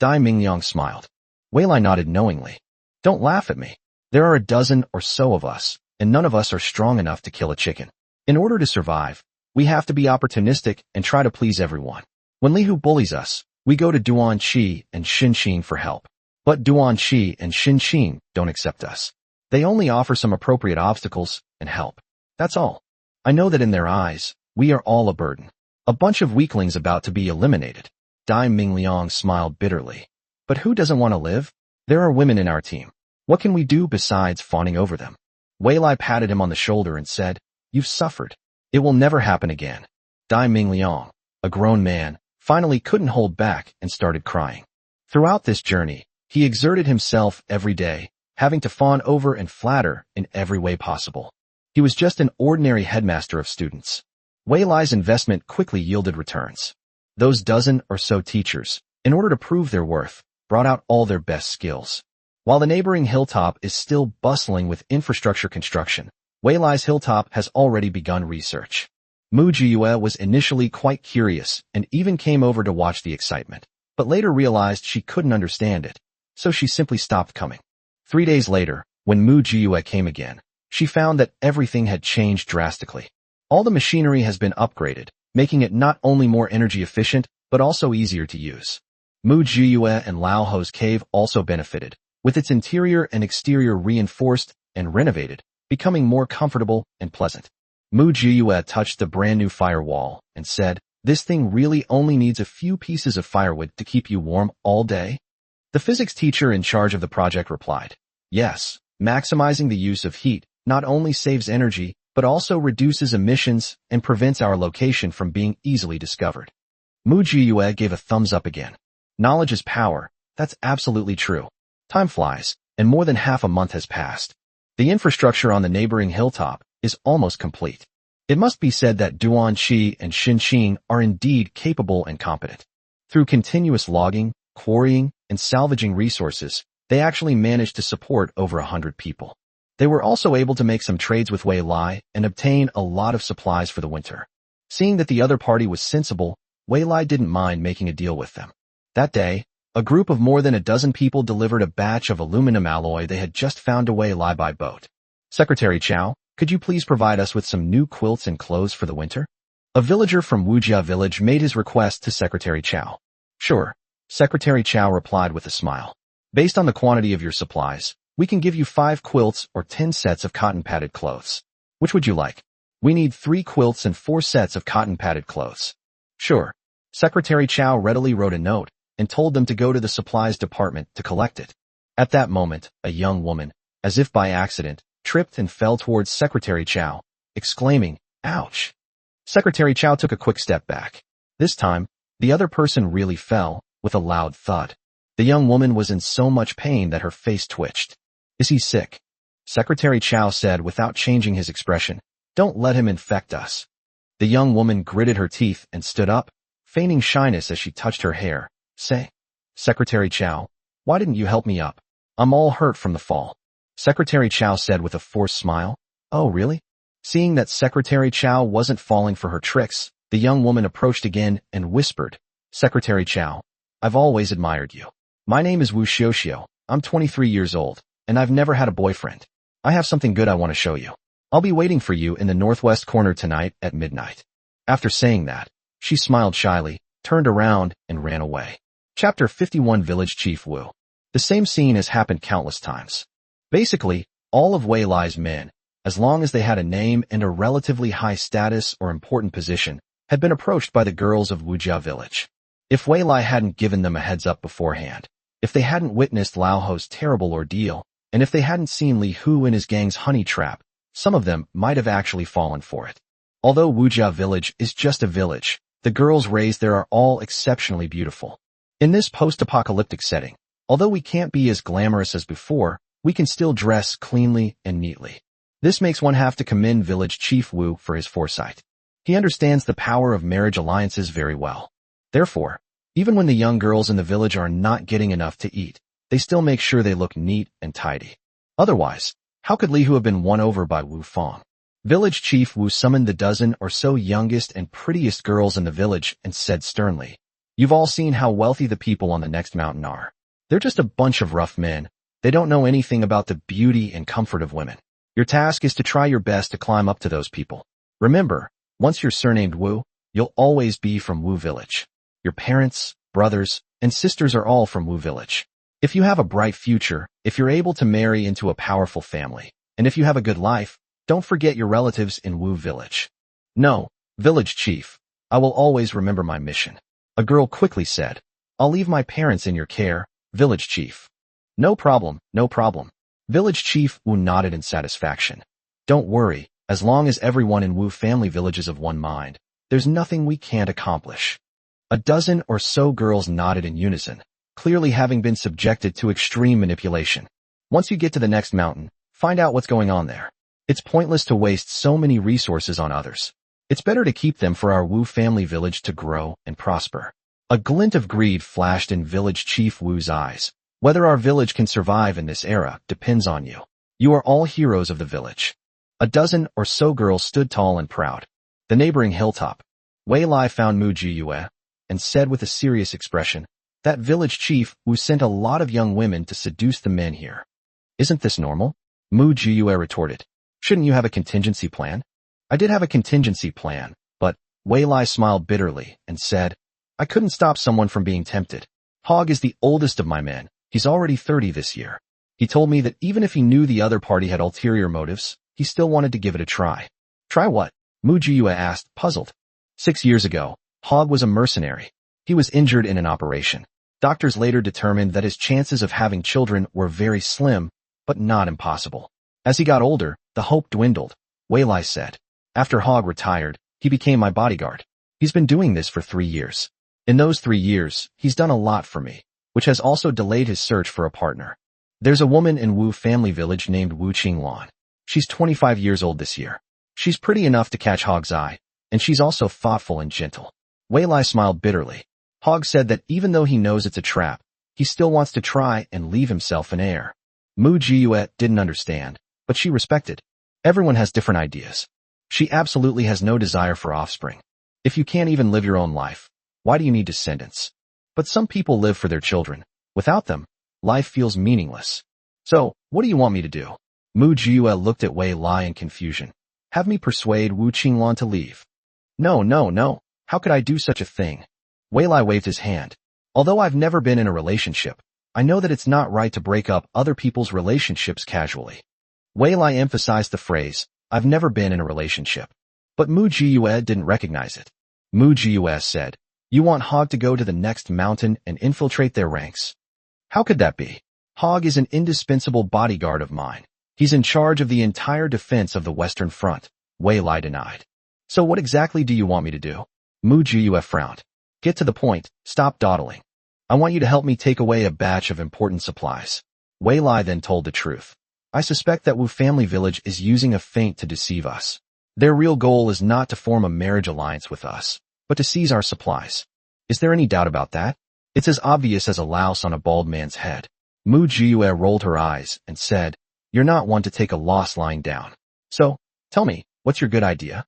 Dai Mingyang smiled. Wei Lai nodded knowingly. Don't laugh at me. There are a dozen or so of us, and none of us are strong enough to kill a chicken. In order to survive, we have to be opportunistic and try to please everyone. When Li Hu bullies us, we go to Duan Qi and Xin Qing for help. But Duan Qi and Xin Qing don't accept us. They only offer some appropriate obstacles and help. That's all. I know that in their eyes, we are all a burden. A bunch of weaklings about to be eliminated. Dai Mingliang smiled bitterly. But who doesn't want to live? There are women in our team. What can we do besides fawning over them? Wei Lai patted him on the shoulder and said, You've suffered. It will never happen again. Dai Mingliang, a grown man, finally couldn't hold back and started crying. Throughout this journey, he exerted himself every day, having to fawn over and flatter in every way possible. He was just an ordinary headmaster of students. Wei Lai's investment quickly yielded returns. Those dozen or so teachers, in order to prove their worth, brought out all their best skills. While the neighboring hilltop is still bustling with infrastructure construction, Wei Lai's hilltop has already begun research. Mu Jiyue was initially quite curious and even came over to watch the excitement, but later realized she couldn't understand it, so she simply stopped coming. 3 days later, when Mu Jiyue came again, she found that everything had changed drastically. All the machinery has been upgraded, making it not only more energy efficient, but also easier to use. Mu Jiyue and Lao Ho's cave also benefited, with its interior and exterior reinforced and renovated, becoming more comfortable and pleasant. Mu Jiyue touched the brand new firewall and said, This thing really only needs a few pieces of firewood to keep you warm all day? The physics teacher in charge of the project replied, Yes, maximizing the use of heat not only saves energy, but also reduces emissions and prevents our location from being easily discovered. Mu Jiyue gave a thumbs up again. Knowledge is power, that's absolutely true. Time flies, and more than half a month has passed. The infrastructure on the neighboring hilltop is almost complete. It must be said that Duan Qi and Xin Qing are indeed capable and competent. Through continuous logging, quarrying, and salvaging resources, they actually managed to support over 100 people. They were also able to make some trades with Wei Lai and obtain a lot of supplies for the winter. Seeing that the other party was sensible, Wei Lai didn't mind making a deal with them. That day, a group of more than a dozen people delivered a batch of aluminum alloy they had just found to Wei Lai by boat. Secretary Chow, could you please provide us with some new quilts and clothes for the winter? A villager from Wujia village made his request to Secretary Chow. Sure, Secretary Chow replied with a smile. Based on the quantity of your supplies, we can give you 5 quilts or 10 sets of cotton-padded clothes. Which would you like? We need 3 quilts and 4 sets of cotton-padded clothes. Sure. Secretary Chow readily wrote a note and told them to go to the supplies department to collect it. At that moment, a young woman, as if by accident, tripped and fell towards Secretary Chow, exclaiming, "Ouch!" Secretary Chow took a quick step back. This time, the other person really fell, with a loud thud. The young woman was in so much pain that her face twitched. "Is he sick?" Secretary Chow said without changing his expression. "Don't let him infect us." The young woman gritted her teeth and stood up, feigning shyness as she touched her hair. Secretary Chow, why didn't you help me up? I'm all hurt from the fall." Secretary Chow said with a forced smile. "Oh, really?" Seeing that Secretary Chow wasn't falling for her tricks, the young woman approached again and whispered, "Secretary Chow, I've always admired you. My name is Wu Xiuxiu. I'm 23 years old, and I've never had a boyfriend. I have something good I want to show you. I'll be waiting for you in the northwest corner tonight at midnight." After saying that, she smiled shyly, turned around, and ran away. Chapter 51 Village Chief Wu. The same scene has happened countless times. Basically, all of Wei Lai's men, as long as they had a name and a relatively high status or important position, had been approached by the girls of Wujia village. If Wei Lai hadn't given them a heads up beforehand, if they hadn't witnessed Lao Ho's terrible ordeal, and if they hadn't seen Li Hu and his gang's honey trap, some of them might have actually fallen for it. Although Wujia village is just a village, the girls raised there are all exceptionally beautiful. In this post-apocalyptic setting, although we can't be as glamorous as before, we can still dress cleanly and neatly. This makes one have to commend Village Chief Wu for his foresight. He understands the power of marriage alliances very well. Therefore, even when the young girls in the village are not getting enough to eat, they still make sure they look neat and tidy. Otherwise, how could Li Hu have been won over by Wu Fang? Village Chief Wu summoned the dozen or so youngest and prettiest girls in the village and said sternly, "You've all seen how wealthy the people on the next mountain are. They're just a bunch of rough men. They don't know anything about the beauty and comfort of women. Your task is to try your best to climb up to those people. Remember, once you're surnamed Wu, you'll always be from Wu village. Your parents, brothers, and sisters are all from Wu village. If you have a bright future, if you're able to marry into a powerful family, and if you have a good life, don't forget your relatives in Wu village." "No, village chief, I will always remember my mission." A girl quickly said, "I'll leave my parents in your care, village chief." No problem. Village Chief Wu nodded in satisfaction. "Don't worry, as long as everyone in Wu family village is of one mind, there's nothing we can't accomplish." A dozen or so girls nodded in unison, clearly having been subjected to extreme manipulation. Once you get to the next mountain, find out what's going on there. It's pointless to waste so many resources on others. It's better to keep them for our Wu family village to grow and prosper. A glint of greed flashed in Village Chief Wu's eyes. "Whether our village can survive in this era depends on you. You are all heroes of the village." A dozen or so girls stood tall and proud. The neighboring hilltop. Wei Lai found Mu Jiyue and said with a serious expression, "That village chief Wu sent a lot of young women to seduce the men here. Isn't this normal?" Mu Jiyue retorted. "Shouldn't you have a contingency plan?" "I did have a contingency plan, but," Wei Lai smiled bitterly and said, "I couldn't stop someone from being tempted. Hog is the oldest of my men. He's already 30 this year. He told me that even if he knew the other party had ulterior motives, he still wanted to give it a try." "Try what?" Mu Jiyue asked, puzzled. 6 years ago, Hog was a mercenary. He was injured in an operation. Doctors later determined that his chances of having children were very slim, but not impossible. As he got older, the hope dwindled, Wei Lai said. "After Hog retired, he became my bodyguard. He's been doing this for 3 years. In those 3 years, he's done a lot for me, which has also delayed his search for a partner. There's a woman in Wu family village named Wu Qinglan. She's 25 years old this year. She's pretty enough to catch Hog's eye, and she's also thoughtful and gentle." Wei Lai smiled bitterly. Hog said that even though he knows it's a trap, he still wants to try and leave himself an heir. Mu Jiyue didn't understand, but she respected. Everyone has different ideas. She absolutely has no desire for offspring. If you can't even live your own life, why do you need descendants? But some people live for their children. Without them, life feels meaningless. "So, what do you want me to do?" Mu Jiyue looked at Wei Lai in confusion. "Have me persuade Wu Qinglan to leave?" No. How could I do such a thing?" Wei Lai waved his hand. "Although I've never been in a relationship, I know that it's not right to break up other people's relationships casually." Wei Lai emphasized the phrase, "I've never been in a relationship." But Mu Jiyue didn't recognize it. Mu Jiyue said, You want Hog to go to the next mountain and infiltrate their ranks. How could that be? Hog is an indispensable bodyguard of mine. He's in charge of the entire defense of the Western Front, Wei Lai denied. So what exactly do you want me to do? Mu Jiyue frowned. Get to the point, stop dawdling. I want you to help me take away a batch of important supplies. Wei Lai then told the truth. I suspect that Wu family village is using a feint to deceive us. Their real goal is not to form a marriage alliance with us, but to seize our supplies. Is there any doubt about that? It's as obvious as a louse on a bald man's head. Mu Jiyue rolled her eyes and said, You're not one to take a loss lying down. So, tell me, what's your good idea?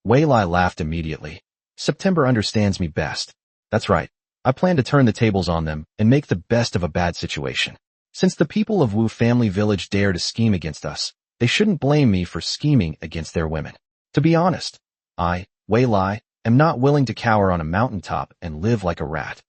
Wei Lai laughed immediately. September understands me best. That's right. I plan to turn the tables on them and make the best of a bad situation. Since the people of Wu family village dare to scheme against us, they shouldn't blame me for scheming against their women. To be honest, I, Wei Lai, am not willing to cower on a mountaintop and live like a rat.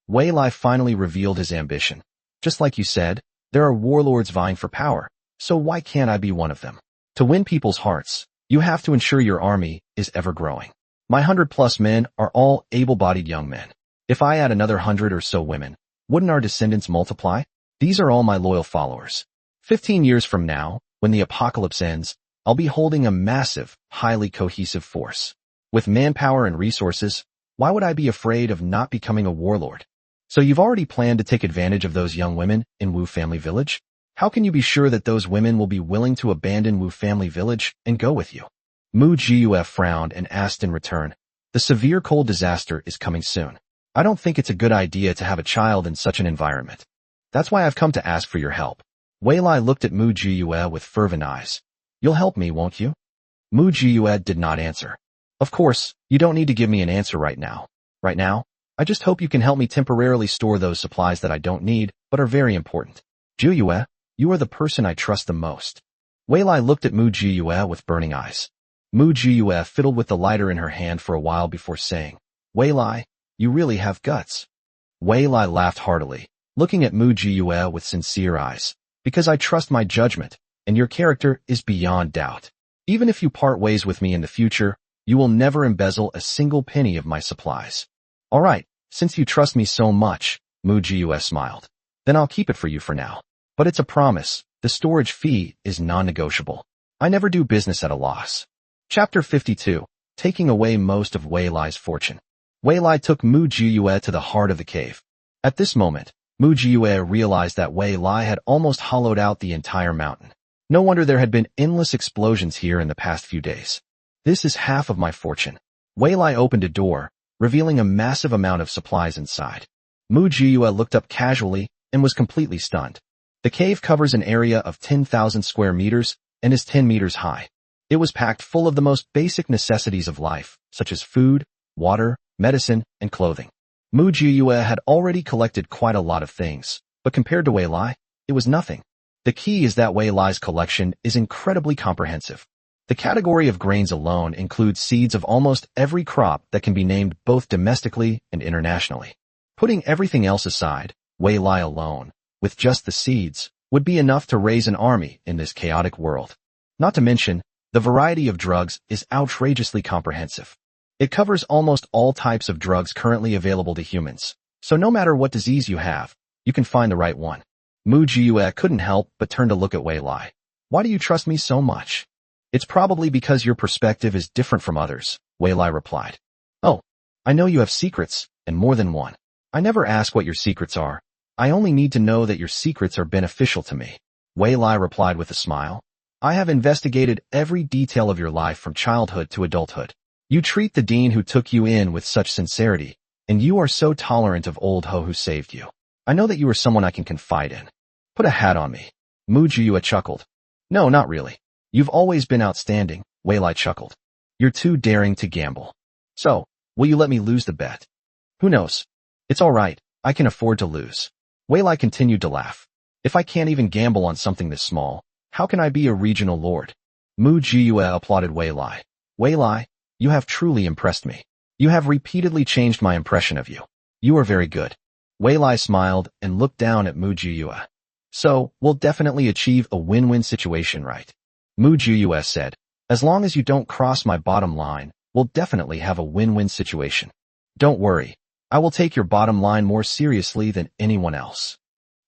Wei Lai finally revealed his ambition. Just like you said, there are warlords vying for power, so why can't I be one of them? To win people's hearts, you have to ensure your army is ever growing. My 100+ men are all able-bodied young men. If I add another 100 or so women, wouldn't our descendants multiply? These are all my loyal followers. 15 years from now, when the apocalypse ends, I'll be holding a massive, highly cohesive force. With manpower and resources, why would I be afraid of not becoming a warlord? So you've already planned to take advantage of those young women in Wu family village? How can you be sure that those women will be willing to abandon Wu family village and go with you? Mu Jiyue frowned and asked in return, The severe cold disaster is coming soon. I don't think it's a good idea to have a child in such an environment. That's why I've come to ask for your help. Wei Lai looked at Mu Jiyue with fervent eyes. You'll help me, won't you? Mu Jiyue did not answer. Of course, you don't need to give me an answer right now. Right now, I just hope you can help me temporarily store those supplies that I don't need, but are very important. Jiyue, you are the person I trust the most. Wei Lai looked at Mu Jiyue with burning eyes. Mu Jiyue fiddled with the lighter in her hand for a while before saying, Wei Lai, you really have guts. Wei Lai laughed heartily, looking at Mu Jiyue with sincere eyes. Because I trust my judgment, and your character is beyond doubt. Even if you part ways with me in the future, you will never embezzle a single penny of my supplies. All right, since you trust me so much, Mu Jiyue smiled. Then I'll keep it for you for now. But it's a promise, the storage fee is non-negotiable. I never do business at a loss. Chapter 52, Taking Away Most of Wei Lai's Fortune. Wei Lai took Mu Jiyue to the heart of the cave. At this moment, Mu Jiyue realized that Wei Lai had almost hollowed out the entire mountain. No wonder there had been endless explosions here in the past few days. This is half of my fortune. Wei Lai opened a door, revealing a massive amount of supplies inside. Mu Jiyue looked up casually and was completely stunned. The cave covers an area of 10,000 square meters and is 10 meters high. It was packed full of the most basic necessities of life, such as food, water, medicine, and clothing. Mu Jiyue had already collected quite a lot of things, but compared to Wei Lai, it was nothing. The key is that Wei Lai's collection is incredibly comprehensive. The category of grains alone includes seeds of almost every crop that can be named both domestically and internationally. Putting everything else aside, Wei Lai alone, with just the seeds, would be enough to raise an army in this chaotic world. Not to mention, the variety of drugs is outrageously comprehensive. It covers almost all types of drugs currently available to humans, so no matter what disease you have, you can find the right one. Mu Jiyue couldn't help but turn to look at Wei Lai. Why do you trust me so much? It's probably because your perspective is different from others, Wei Lai replied. Oh, I know you have secrets, and more than one. I never ask what your secrets are. I only need to know that your secrets are beneficial to me. Wei Lai replied with a smile. I have investigated every detail of your life from childhood to adulthood. You treat the dean who took you in with such sincerity, and you are so tolerant of old Ho who saved you. I know that you are someone I can confide in. Put a hat on me. Mu Jiyue chuckled. No, not really. You've always been outstanding, Wei Lai chuckled. You're too daring to gamble. So, will you let me lose the bet? Who knows? It's all right, I can afford to lose. Wei Lai continued to laugh. If I can't even gamble on something this small, how can I be a regional lord? Mu Jiyue applauded Wei Lai. Wei Lai, you have truly impressed me. You have repeatedly changed my impression of you. You are very good. Wei Lai smiled and looked down at Mu Jiyue. So, we'll definitely achieve a win-win situation, right? Mu Jiyue said, as long as you don't cross my bottom line, we'll definitely have a win-win situation. Don't worry, I will take your bottom line more seriously than anyone else.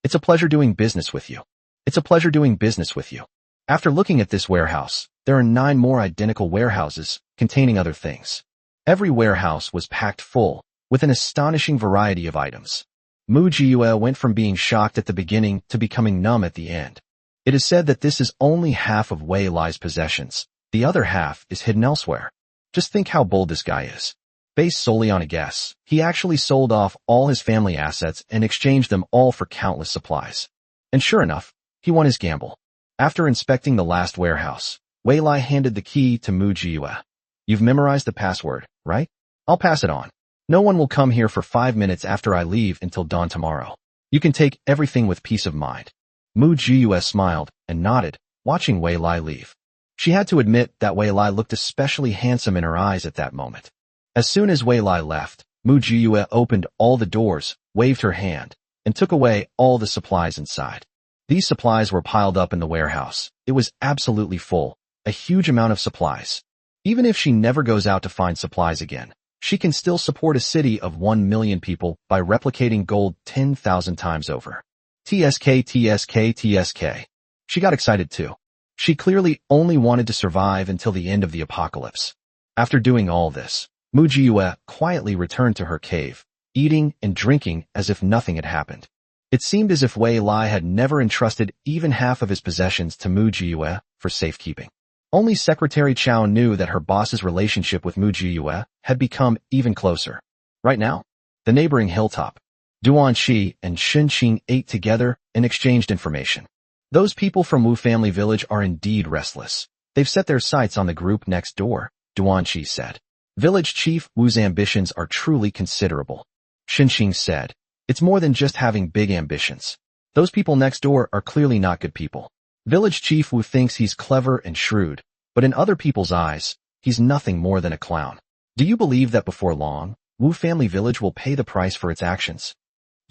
It's a pleasure doing business with you. It's a pleasure doing business with you. After looking at this warehouse, there are 9 more identical warehouses containing other things. Every warehouse was packed full, with an astonishing variety of items. Mu Jiue went from being shocked at the beginning to becoming numb at the end. It is said that this is only half of Wei Lai's possessions. The other half is hidden elsewhere. Just think how bold this guy is. Based solely on a guess, he actually sold off all his family assets and exchanged them all for countless supplies. And sure enough, he won his gamble. After inspecting the last warehouse, Wei Lai handed the key to Mu Jiue. You've memorized the password, right? I'll pass it on. No one will come here for 5 minutes after I leave until dawn tomorrow. You can take everything with peace of mind. Mu Jiue smiled and nodded, watching Wei Lai leave. She had to admit that Wei Lai looked especially handsome in her eyes at that moment. As soon as Wei Lai left, Mu Jiue opened all the doors, waved her hand, and took away all the supplies inside. These supplies were piled up in the warehouse. It was absolutely full, a huge amount of supplies. Even if she never goes out to find supplies again, she can still support a city of 1 million people by replicating gold 10,000 times over. TSK, TSK, TSK. She got excited too. She clearly only wanted to survive until the end of the apocalypse. After doing all this, Mu Jiue quietly returned to her cave, eating and drinking as if nothing had happened. It seemed as if Wei Lai had never entrusted even half of his possessions to Mu Jiue for safekeeping. Only Secretary Chao knew that her boss's relationship with Mu Jiue had become even closer. Right now, the neighboring hilltop, Duan Shi and Shen Qing ate together and exchanged information. Those people from Wu family village are indeed restless. They've set their sights on the group next door, Duan Shi said. Village Chief Wu's ambitions are truly considerable. Shen Qing said, it's more than just having big ambitions. Those people next door are clearly not good people. Village Chief Wu thinks he's clever and shrewd, but in other people's eyes, he's nothing more than a clown. Do you believe that before long, Wu family village will pay the price for its actions?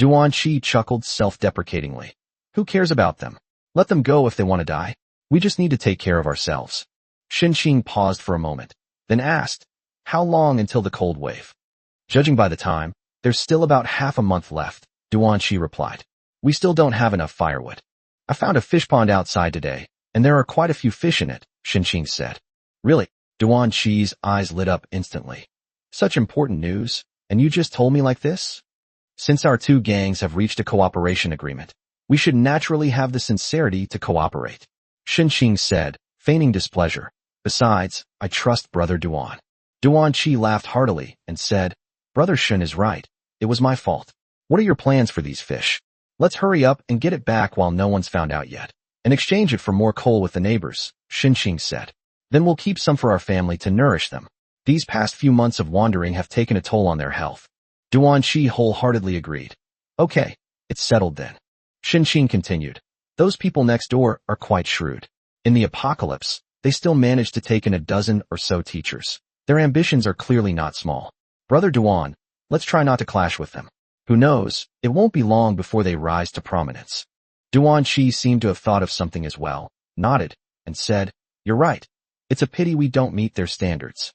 Duan Shi chuckled self-deprecatingly. Who cares about them? Let them go if they want to die. We just need to take care of ourselves. Shen Qing paused for a moment, then asked, how long until the cold wave? Judging by the time, there's still about half a month left, Duan Shi replied. We still don't have enough firewood. I found a fish pond outside today, and there are quite a few fish in it, Shen Qing said. Really? Duan Shi's eyes lit up instantly. Such important news, and you just told me like this? Since our 2 gangs have reached a cooperation agreement, we should naturally have the sincerity to cooperate, Shen Qing said, feigning displeasure. Besides, I trust Brother Duan. Duan Shi laughed heartily and said, Brother Shen is right. It was my fault. What are your plans for these fish? Let's hurry up and get it back while no one's found out yet, and exchange it for more coal with the neighbors, Shen Qing said. Then we'll keep some for our family to nourish them. These past few months of wandering have taken a toll on their health. Duan Shi wholeheartedly agreed. Okay, it's settled then. Shen Qing continued. Those people next door are quite shrewd. In the apocalypse, they still managed to take in a dozen or so teachers. Their ambitions are clearly not small. Brother Duan, let's try not to clash with them. Who knows, it won't be long before they rise to prominence. Duan Shi seemed to have thought of something as well, nodded, and said, You're right. It's a pity we don't meet their standards.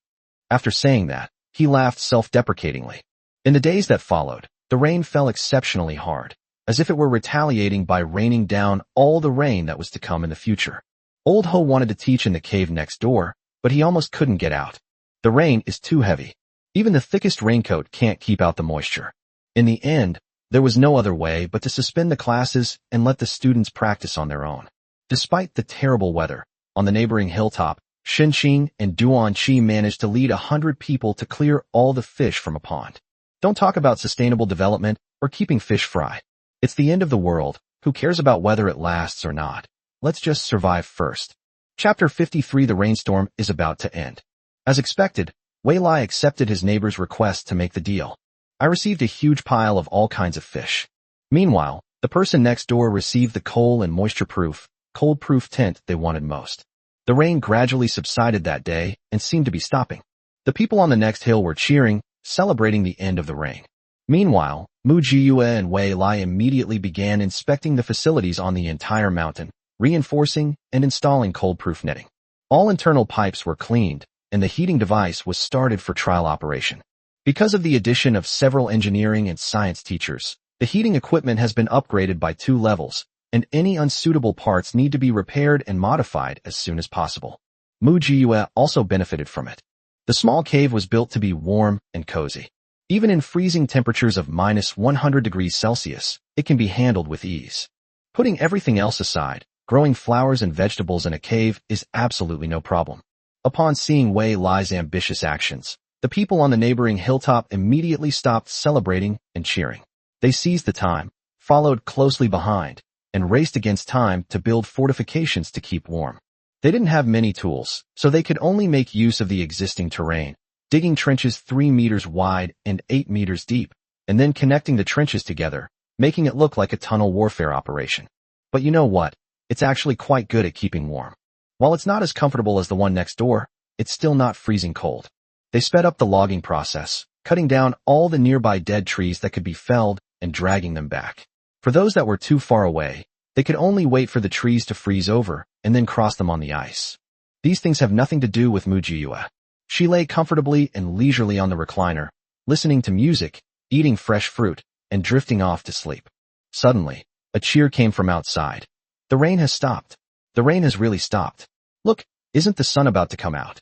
After saying that, he laughed self-deprecatingly. In the days that followed, the rain fell exceptionally hard, as if it were retaliating by raining down all the rain that was to come in the future. Old Ho wanted to teach in the cave next door, but he almost couldn't get out. The rain is too heavy. Even the thickest raincoat can't keep out the moisture. In the end, there was no other way but to suspend the classes and let the students practice on their own. Despite the terrible weather, on the neighboring hilltop, Shen Qing and Duan Shi managed to lead 100 people to clear all the fish from a pond. Don't talk about sustainable development or keeping fish fry. It's the end of the world. Who cares about whether it lasts or not? Let's just survive first. Chapter 53. The rainstorm is about to end. As expected, Wei Lai accepted his neighbor's request to make the deal. I received a huge pile of all kinds of fish. Meanwhile, the person next door received the coal and moisture-proof, cold-proof tent they wanted most. The rain gradually subsided that day and seemed to be stopping. The people on the next hill were cheering, celebrating the end of the rain. Meanwhile, Mu Jiue and Wei Lai immediately began inspecting the facilities on the entire mountain, reinforcing and installing cold-proof netting. All internal pipes were cleaned, and the heating device was started for trial operation. Because of the addition of several engineering and science teachers, the heating equipment has been upgraded by 2 levels, and any unsuitable parts need to be repaired and modified as soon as possible. Mu Jiyue also benefited from it. The small cave was built to be warm and cozy. Even in freezing temperatures of -100 degrees Celsius, it can be handled with ease. Putting everything else aside, growing flowers and vegetables in a cave is absolutely no problem. Upon seeing Wei Lai's ambitious actions, the people on the neighboring hilltop immediately stopped celebrating and cheering. They seized the time, followed closely behind, and raced against time to build fortifications to keep warm. They didn't have many tools, so they could only make use of the existing terrain, digging trenches 3 meters wide and 8 meters deep, and then connecting the trenches together, making it look like a tunnel warfare operation. But you know what? It's actually quite good at keeping warm. While it's not as comfortable as the one next door, it's still not freezing cold. They sped up the logging process, cutting down all the nearby dead trees that could be felled and dragging them back. For those that were too far away, they could only wait for the trees to freeze over and then cross them on the ice. These things have nothing to do with Mu Jiyue. She lay comfortably and leisurely on the recliner, listening to music, eating fresh fruit, and drifting off to sleep. Suddenly, a cheer came from outside. The rain has stopped. The rain has really stopped. Look, isn't the sun about to come out?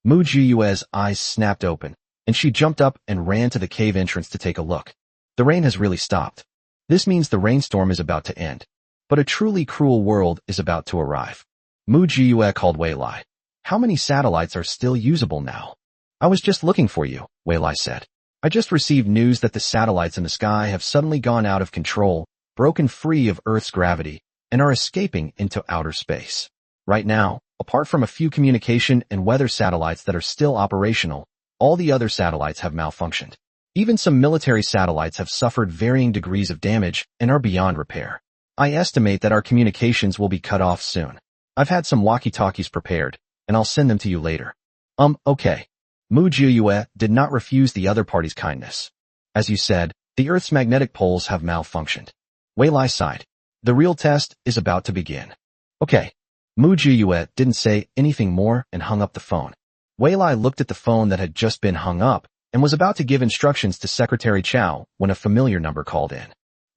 Mu Jiyue's eyes snapped open, and she jumped up and ran to the cave entrance to take a look. The rain has really stopped. This means the rainstorm is about to end. But a truly cruel world is about to arrive. Mu Jiyue called Wei Lai. How many satellites are still usable now? I was just looking for you, Wei Lai said. I just received news that the satellites in the sky have suddenly gone out of control, broken free of Earth's gravity, and are escaping into outer space. Right now, apart from a few communication and weather satellites that are still operational, all the other satellites have malfunctioned. Even some military satellites have suffered varying degrees of damage and are beyond repair. I estimate that our communications will be cut off soon. I've had some walkie-talkies prepared, and I'll send them to you later. Okay. Mu Jiyue did not refuse the other party's kindness. As you said, the Earth's magnetic poles have malfunctioned. Wei Lai sighed. The real test is about to begin. Okay. Mu Jiyue didn't say anything more and hung up the phone. Wei Lai looked at the phone that had just been hung up and was about to give instructions to Secretary Chow when a familiar number called in.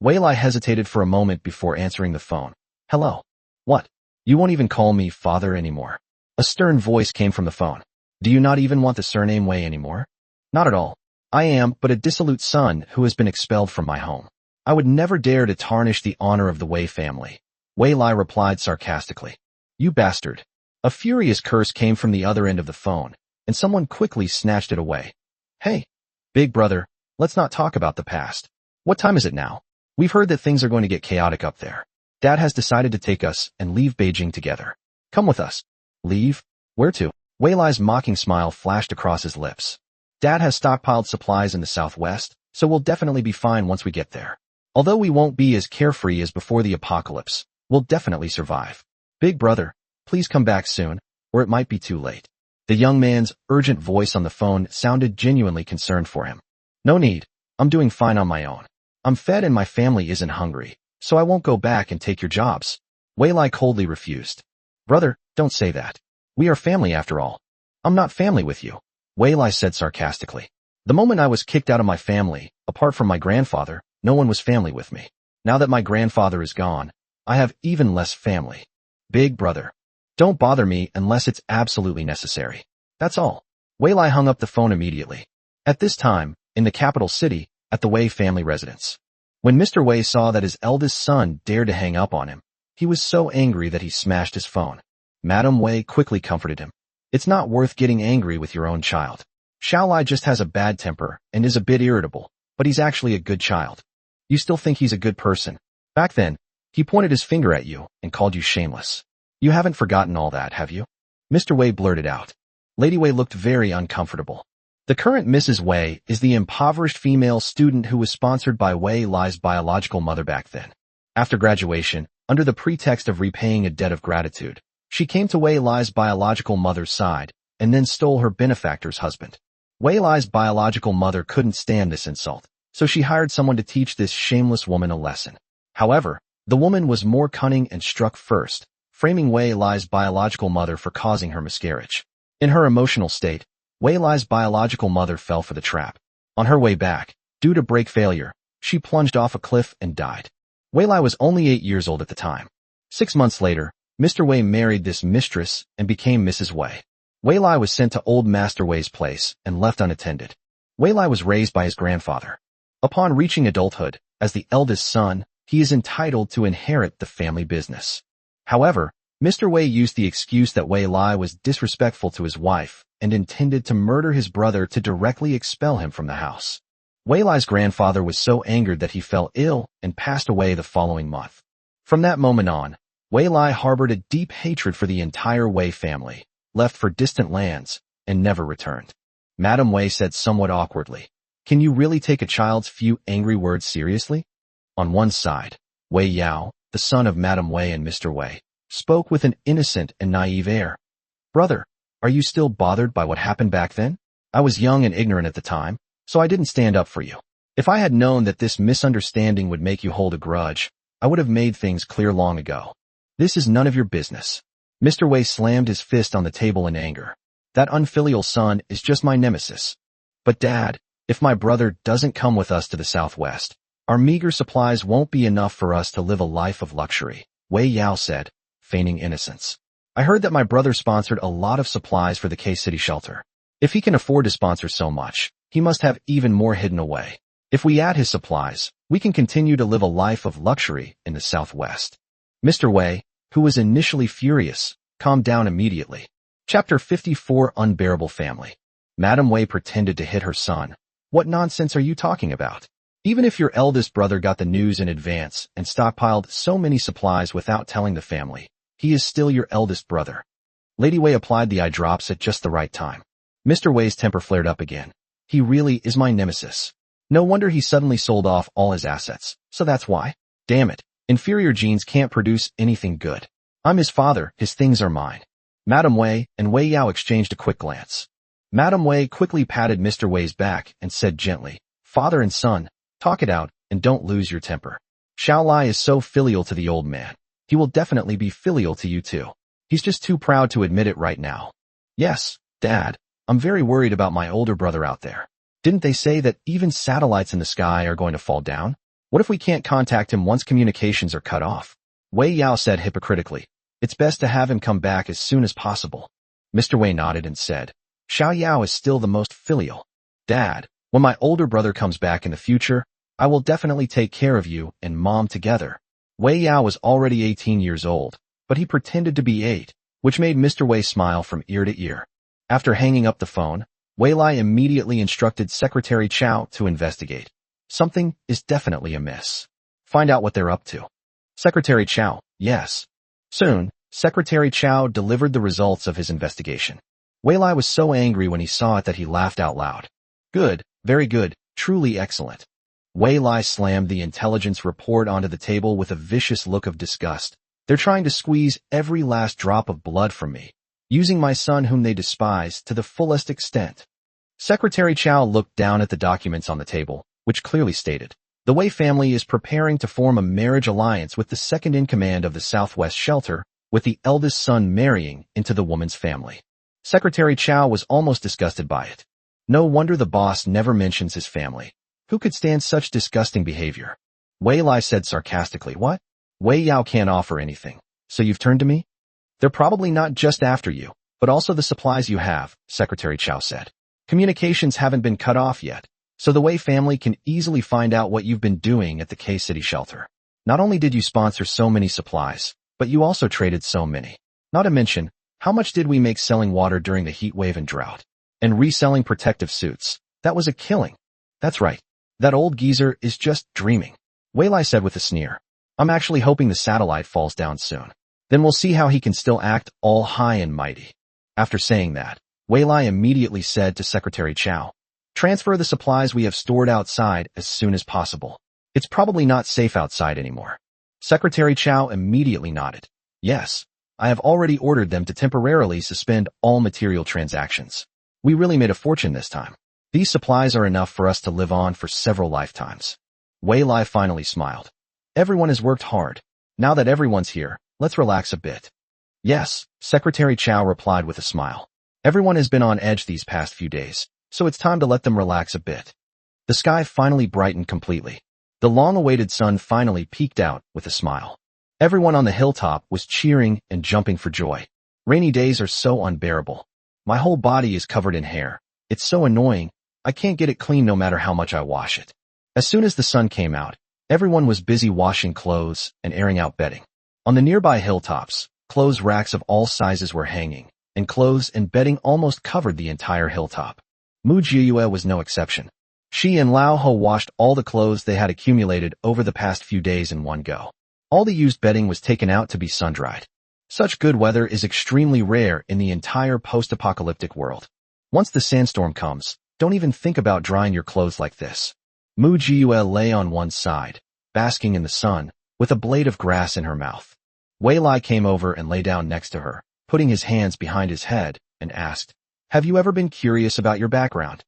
Wei Lai hesitated for a moment before answering the phone. Hello. What? You won't even call me father anymore. A stern voice came from the phone. Do you not even want the surname Wei anymore? Not at all. I am but a dissolute son who has been expelled from my home. I would never dare to tarnish the honor of the Wei family. Wei Lai replied sarcastically. You bastard. A furious curse came from the other end of the phone, and someone quickly snatched it away. Hey, big brother, let's not talk about the past. What time is it now? We've heard that things are going to get chaotic up there. Dad has decided to take us and leave Beijing together. Come with us. Leave? Where to? Wei Lai's mocking smile flashed across his lips. Dad has stockpiled supplies in the southwest, so we'll definitely be fine once we get there. Although we won't be as carefree as before the apocalypse, we'll definitely survive. Big brother, please come back soon, or it might be too late. The young man's urgent voice on the phone sounded genuinely concerned for him. No need. I'm doing fine on my own. I'm fed and my family isn't hungry, so I won't go back and take your jobs. Wei Lai coldly refused. Brother, don't say that. We are family after all. I'm not family with you, Wei Lai said sarcastically. The moment I was kicked out of my family, apart from my grandfather, no one was family with me. Now that my grandfather is gone, I have even less family. Big brother. Don't bother me unless it's absolutely necessary. That's all. Wei Lai hung up the phone immediately. At this time, in the capital city, at the Wei family residence. When Mr. Wei saw that his eldest son dared to hang up on him, he was so angry that he smashed his phone. Madam Wei quickly comforted him. It's not worth getting angry with your own child. Xiaolai just has a bad temper and is a bit irritable, but he's actually a good child. You still think he's a good person. Back then, he pointed his finger at you and called you shameless. You haven't forgotten all that, have you? Mr. Wei blurted out. Lady Wei looked very uncomfortable. The current Mrs. Wei is the impoverished female student who was sponsored by Wei Lai's biological mother back then. After graduation, under the pretext of repaying a debt of gratitude, she came to Wei Lai's biological mother's side and then stole her benefactor's husband. Wei Lai's biological mother couldn't stand this insult, so she hired someone to teach this shameless woman a lesson. However, the woman was more cunning and struck first, framing Wei Lai's biological mother for causing her miscarriage. In her emotional state, Wei Lai's biological mother fell for the trap. On her way back, due to brake failure, she plunged off a cliff and died. Wei Lai was only 8 years old at the time. 6 months later, Mr. Wei married this mistress and became Mrs. Wei. Wei Lai was sent to old Master Wei's place and left unattended. Wei Lai was raised by his grandfather. Upon reaching adulthood, as the eldest son, he is entitled to inherit the family business. However, Mr. Wei used the excuse that Wei Lai was disrespectful to his wife and intended to murder his brother to directly expel him from the house. Wei Lai's grandfather was so angered that he fell ill and passed away the following month. From that moment on, Wei Lai harbored a deep hatred for the entire Wei family, left for distant lands, and never returned. Madame Wei said somewhat awkwardly, "Can you really take a child's few angry words seriously?" On one side, Wei Yao, the son of Madame Wei and Mr. Wei, spoke with an innocent and naive air. "Brother, are you still bothered by what happened back then? I was young and ignorant at the time, so I didn't stand up for you. If I had known that this misunderstanding would make you hold a grudge, I would have made things clear long ago. This is none of your business." Mr. Wei slammed his fist on the table in anger. "That unfilial son is just my nemesis. But Dad, if my brother doesn't come with us to the southwest, our meager supplies won't be enough for us to live a life of luxury," Wei Yao said, feigning innocence. "I heard that my brother sponsored a lot of supplies for the K-City shelter. If he can afford to sponsor so much, he must have even more hidden away. If we add his supplies, we can continue to live a life of luxury in the southwest." Mr. Wei, who was initially furious, calmed down immediately. Chapter 54 Unbearable Family. Madame Wei pretended to hit her son. "What nonsense are you talking about? Even if your eldest brother got the news in advance and stockpiled so many supplies without telling the family, he is still your eldest brother." Lady Wei applied the eye drops at just the right time. Mr. Wei's temper flared up again. "He really is my nemesis. No wonder he suddenly sold off all his assets, so that's why. Damn it, inferior genes can't produce anything good. I'm his father, his things are mine." Madame Wei and Wei Yao exchanged a quick glance. Madame Wei quickly patted Mr. Wei's back and said gently, "Father and son, talk it out and don't lose your temper. Xiao Lai is so filial to the old man. He will definitely be filial to you too. He's just too proud to admit it right now." "Yes, Dad, I'm very worried about my older brother out there. Didn't they say that even satellites in the sky are going to fall down? What if we can't contact him once communications are cut off?" Wei Yao said hypocritically, "It's best to have him come back as soon as possible." Mr. Wei nodded and said, "Xiao Yao is still the most filial. Dad, when my older brother comes back in the future, I will definitely take care of you and Mom together." Wei Yao was already 18 years old, but he pretended to be 8, which made Mr. Wei smile from ear to ear. After hanging up the phone, Wei Lai immediately instructed Secretary Chow to investigate. Something is definitely amiss. Find out what they're up to. Secretary Chow, yes. Soon, Secretary Chow delivered the results of his investigation. Wei Lai was so angry when he saw it that he laughed out loud. "Good, very good, truly excellent." Wei Lai slammed the intelligence report onto the table with a vicious look of disgust. "They're trying to squeeze every last drop of blood from me, using my son whom they despise to the fullest extent." Secretary Chow looked down at the documents on the table, which clearly stated, "The Wei family is preparing to form a marriage alliance with the second-in-command of the Southwest Shelter, with the eldest son marrying into the woman's family." Secretary Chow was almost disgusted by it. No wonder the boss never mentions his family. Who could stand such disgusting behavior? Wei Lai said sarcastically, "What? Wei Yao can't offer anything, so you've turned to me? They're probably not just after you, but also the supplies you have," Secretary Chow said. "Communications haven't been cut off yet, so the Wei family can easily find out what you've been doing at the K-City shelter. Not only did you sponsor so many supplies, but you also traded so many. Not to mention, how much did we make selling water during the heat wave and drought? And reselling protective suits. That was a killing." "That's right. That old geezer is just dreaming," Wei Lai said with a sneer. "I'm actually hoping the satellite falls down soon. Then we'll see how he can still act all high and mighty." After saying that, Wei Lai immediately said to Secretary Chow, "Transfer the supplies we have stored outside as soon as possible. It's probably not safe outside anymore." Secretary Chow immediately nodded. "Yes, I have already ordered them to temporarily suspend all material transactions. We really made a fortune this time. These supplies are enough for us to live on for several lifetimes." Wei Lai finally smiled. "Everyone has worked hard. Now that everyone's here, let's relax a bit." "Yes," Secretary Chow replied with a smile. "Everyone has been on edge these past few days, so it's time to let them relax a bit." The sky finally brightened completely. The long-awaited sun finally peeked out with a smile. Everyone on the hilltop was cheering and jumping for joy. Rainy days are so unbearable. My whole body is covered in hair. It's so annoying. I can't get it clean no matter how much I wash it. As soon as the sun came out, everyone was busy washing clothes and airing out bedding. On the nearby hilltops, clothes racks of all sizes were hanging, and clothes and bedding almost covered the entire hilltop. Mu Jiuyue was no exception. She and Lao Ho washed all the clothes they had accumulated over the past few days in one go. All the used bedding was taken out to be sun-dried. Such good weather is extremely rare in the entire post-apocalyptic world. Once the sandstorm comes, don't even think about drying your clothes like this. Mu Jiuyue lay on one side, basking in the sun, with a blade of grass in her mouth. Wei Lai came over and lay down next to her, putting his hands behind his head, and asked, "Have you ever been curious about your background?"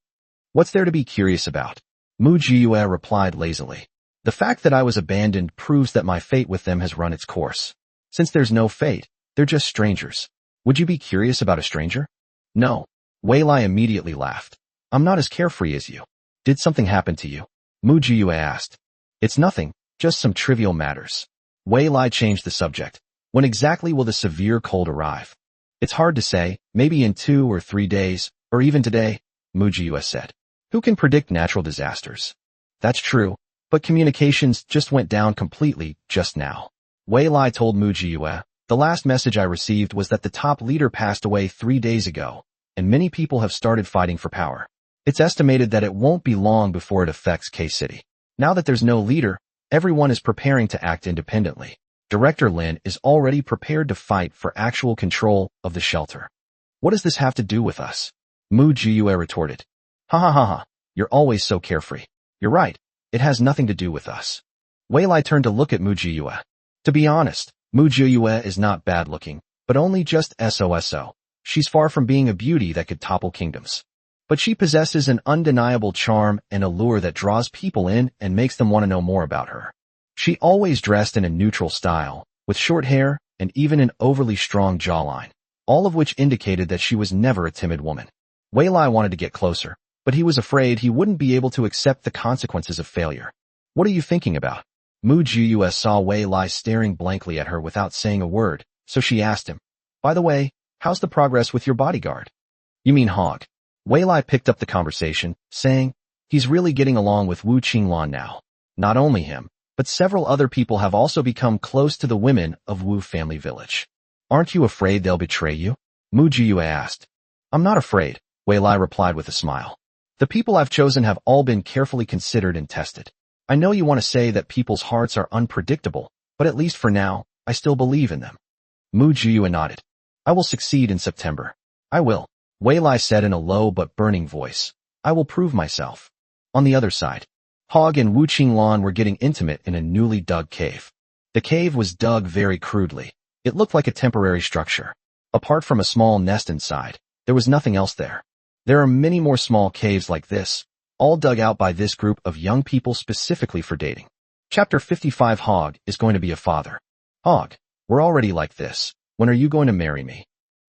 "What's there to be curious about?" Mu Jiuyue replied lazily. "The fact that I was abandoned proves that my fate with them has run its course. Since there's no fate, they're just strangers. Would you be curious about a stranger?" "No." Wei Lai immediately laughed. "I'm not as carefree as you. Did something happen to you?" Mu Jiuyue asked. "It's nothing, just some trivial matters." Wei Lai changed the subject. "When exactly will the severe cold arrive?" "It's hard to say, maybe in 2 or 3 days, or even today," Mu Jiuyue said. "Who can predict natural disasters?" "That's true, but communications just went down completely just now." Wei Lai told Mu Jiuyue, "The last message I received was that the top leader passed away 3 days ago, and many people have started fighting for power. It's estimated that it won't be long before it affects K-City. Now that there's no leader, everyone is preparing to act independently. Director Lin is already prepared to fight for actual control of the shelter." "What does this have to do with us?" Mu Jiuyue retorted. "Ha ha ha ha, you're always so carefree. You're right, it has nothing to do with us." Wei Lai turned to look at Mu Jiuyue. To be honest, Mu Jiuyue is not bad looking, but only just so. She's far from being a beauty that could topple kingdoms. But she possesses an undeniable charm and allure that draws people in and makes them want to know more about her. She always dressed in a neutral style, with short hair and even an overly strong jawline, all of which indicated that she was never a timid woman. Wei Lai wanted to get closer, but he was afraid he wouldn't be able to accept the consequences of failure. "What are you thinking about?" Mu Jiuyue saw Wei Lai staring blankly at her without saying a word, so she asked him, "By the way, how's the progress with your bodyguard?" "You mean Hog?" Wei Lai picked up the conversation, saying, "He's really getting along with Wu Qinglan now. Not only him, but several other people have also become close to the women of Wu family village." "Aren't you afraid they'll betray you?" Mu Jiuyue asked. "I'm not afraid," Wei Lai replied with a smile. "The people I've chosen have all been carefully considered and tested. I know you want to say that people's hearts are unpredictable, but at least for now, I still believe in them." Mu Jiuyue nodded. "I will succeed in September." "I will," Wei Lai said in a low but burning voice. "I will prove myself." On the other side, Hog and Wu Qinglan were getting intimate in a newly dug cave. The cave was dug very crudely. It looked like a temporary structure. Apart from a small nest inside, there was nothing else there. There are many more small caves like this, all dug out by this group of young people specifically for dating. Chapter 55. Hog is going to be a father. "Hog, we're already like this. When are you going to marry me?"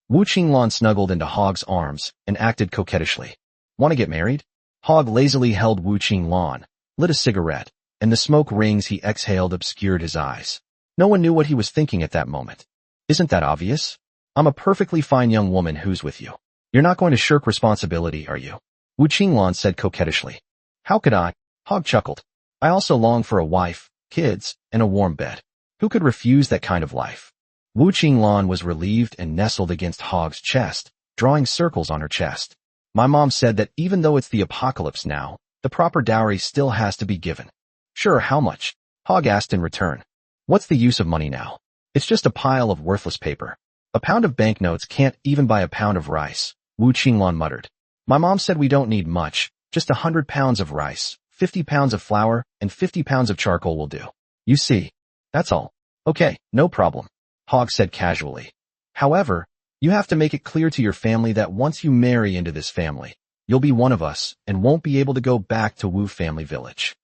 Wu Qinglan snuggled into Hog's arms and acted coquettishly. "Want to get married?" Hog lazily held Wu Qinglan, lit a cigarette, and the smoke rings he exhaled obscured his eyes. No one knew what he was thinking at that moment. "Isn't that obvious? I'm a perfectly fine young woman who's with you. You're not going to shirk responsibility, are you?" Wu Qinglan said coquettishly. "How could I?" Hog chuckled. "I also long for a wife, kids, and a warm bed. Who could refuse that kind of life?" Wu Qinglan was relieved and nestled against Hog's chest, drawing circles on her chest. "My mom said that even though it's the apocalypse now, the proper dowry still has to be given." "Sure, how much?" Hog asked in return. "What's the use of money now? It's just a pile of worthless paper. A pound of banknotes can't even buy a pound of rice," Wu Qinglan muttered. "My mom said we don't need much, just 100 pounds of rice, 50 pounds of flour, and 50 pounds of charcoal will do. You see, that's all." "Okay, no problem," Hog said casually. "However, you have to make it clear to your family that once you marry into this family, you'll be one of us and won't be able to go back to Wu family village."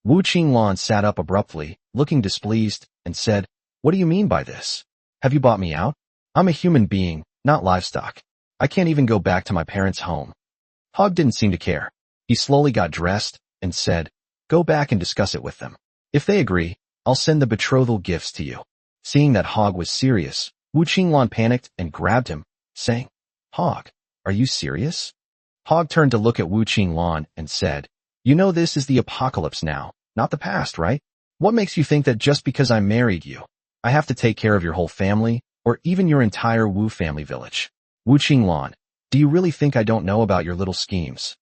Wu Qinglan sat up abruptly, looking displeased, and said, "What do you mean by this? Have you bought me out? I'm a human being, not livestock. I can't even go back to my parents' home." Hog didn't seem to care. He slowly got dressed, and said, "Go back and discuss it with them. If they agree, I'll send the betrothal gifts to you." Seeing that Hog was serious, Wu Qinglan panicked and grabbed him, saying, "Hog, are you serious?" Hog turned to look at Wu Qinglan and said, "You know this is the apocalypse now, not the past, right? What makes you think that just because I married you, I have to take care of your whole family, or even your entire Wu family village? Wu Qinglan, do you really think I don't know about your little schemes?"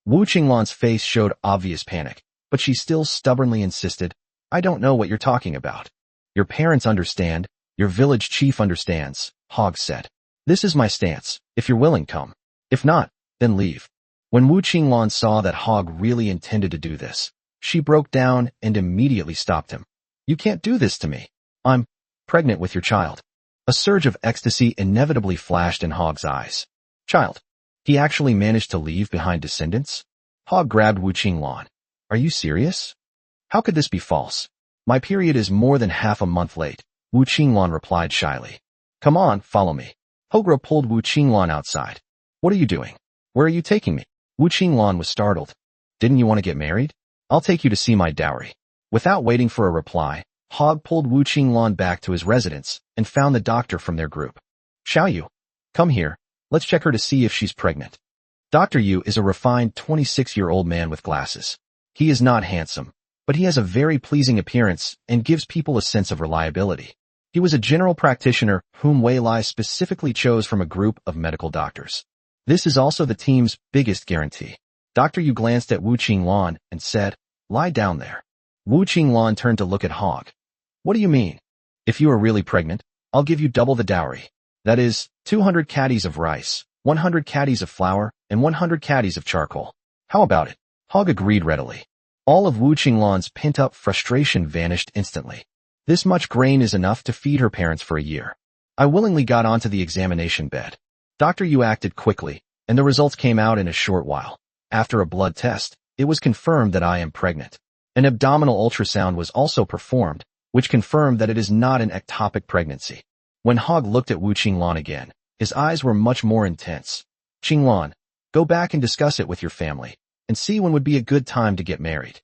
Wu Qinglan's face showed obvious panic, but she still stubbornly insisted, "I don't know what you're talking about." "Your parents understand, your village chief understands," Hog said. "This is my stance. If you're willing, come. If not, then leave." When Wu Qinglan saw that Hog really intended to do this, she broke down and immediately stopped him. "You can't do this to me. I'm pregnant with your child." A surge of ecstasy inevitably flashed in Hog's eyes. "Child? He actually managed to leave behind descendants?" Hog grabbed Wu Qinglan. "Are you serious? How could this be false? My period is more than half a month late," Wu Qinglan replied shyly. "Come on, follow me." Hogra pulled Wu Qinglan outside. "What are you doing? Where are you taking me?" Wu Qinglan was startled. "Didn't you want to get married? I'll take you to see my dowry." Without waiting for a reply, Hog pulled Wu Qinglan back to his residence and found the doctor from their group. "Xiao Yu, come here. Let's check her to see if she's pregnant." Dr. Yu is a refined 26-year-old man with glasses. He is not handsome, but he has a very pleasing appearance and gives people a sense of reliability. He was a general practitioner whom Wei Lai specifically chose from a group of medical doctors. This is also the team's biggest guarantee. Dr. Yu glanced at Wu Qinglan and said, "Lie down there." Wu Qinglan turned to look at Hog. "What do you mean? If you are really pregnant, I'll give you double the dowry. That is, 200 caddies of rice, 100 caddies of flour, and 100 caddies of charcoal. How about it?" Hog agreed readily. All of Wu Qinglan's pent-up frustration vanished instantly. This much grain is enough to feed her parents for a year. I willingly got onto the examination bed. Dr. Yu acted quickly, and the results came out in a short while. After a blood test, it was confirmed that I am pregnant. An abdominal ultrasound was also performed, which confirmed that it is not an ectopic pregnancy. When Hog looked at Wu Qinglan again, his eyes were much more intense. "Qinglan, go back and discuss it with your family, and see when would be a good time to get married."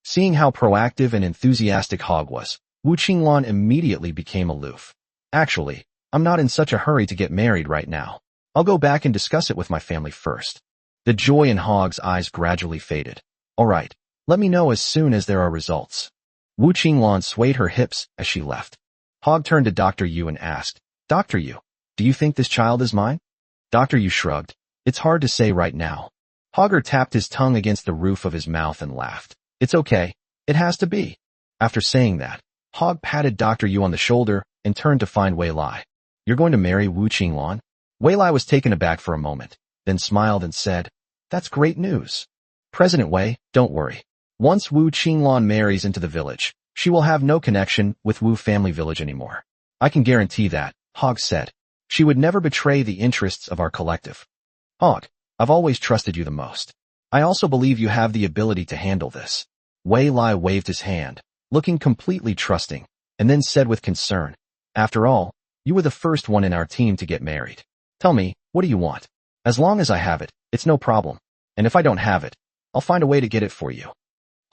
Seeing how proactive and enthusiastic Hog was, Wu Qinglan immediately became aloof. "Actually, I'm not in such a hurry to get married right now. I'll go back and discuss it with my family first." The joy in Hog's eyes gradually faded. "All right, let me know as soon as there are results." Wu Qinglan swayed her hips as she left. Hog turned to Dr. Yu and asked, "Dr. Yu, do you think this child is mine?" Dr. Yu shrugged. "It's hard to say right now." Hogger tapped his tongue against the roof of his mouth and laughed. "It's okay. It has to be." After saying that, Hog patted Dr. Yu on the shoulder and turned to find Wei Lai. "You're going to marry Wu Qinglan?" Wei Lai was taken aback for a moment, then smiled and said, "That's great news. President Wei, don't worry. Once Wu Qinglan marries into the village, she will have no connection with Wu family village anymore. I can guarantee that," Hog said. "She would never betray the interests of our collective. Hog, I've always trusted you the most. I also believe you have the ability to handle this." Wei Lai waved his hand, looking completely trusting, and then said with concern, "After all, you were the first one in our team to get married. Tell me, what do you want? As long as I have it, it's no problem. And if I don't have it, I'll find a way to get it for you."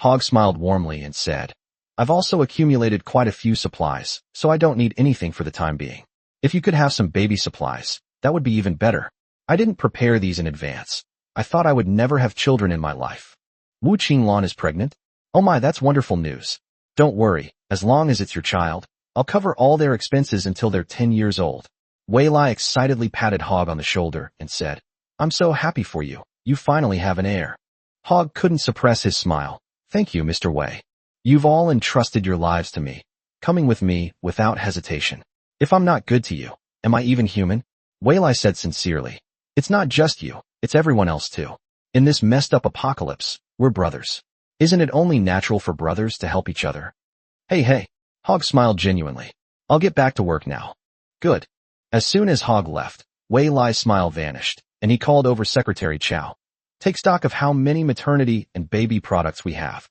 Hog smiled warmly and said, "I've also accumulated quite a few supplies, so I don't need anything for the time being. If you could have some baby supplies, that would be even better. I didn't prepare these in advance. I thought I would never have children in my life." "Wu Qinglan is pregnant? Oh my, that's wonderful news. Don't worry, as long as it's your child, I'll cover all their expenses until they're 10 years old." Wei Lai excitedly patted Hog on the shoulder and said, "I'm so happy for you. You finally have an heir." Hog couldn't suppress his smile. "Thank you, Mr. Wei. You've all entrusted your lives to me, coming with me without hesitation. If I'm not good to you, am I even human?" Wei Lai said sincerely. "It's not just you, it's everyone else too. In this messed up apocalypse, we're brothers. Isn't it only natural for brothers to help each other?" Hey, Hog smiled genuinely. "I'll get back to work now." "Good." As soon as Hog left, Wei Lai's smile vanished, and he called over Secretary Chow. "Take stock of how many maternity and baby products we have."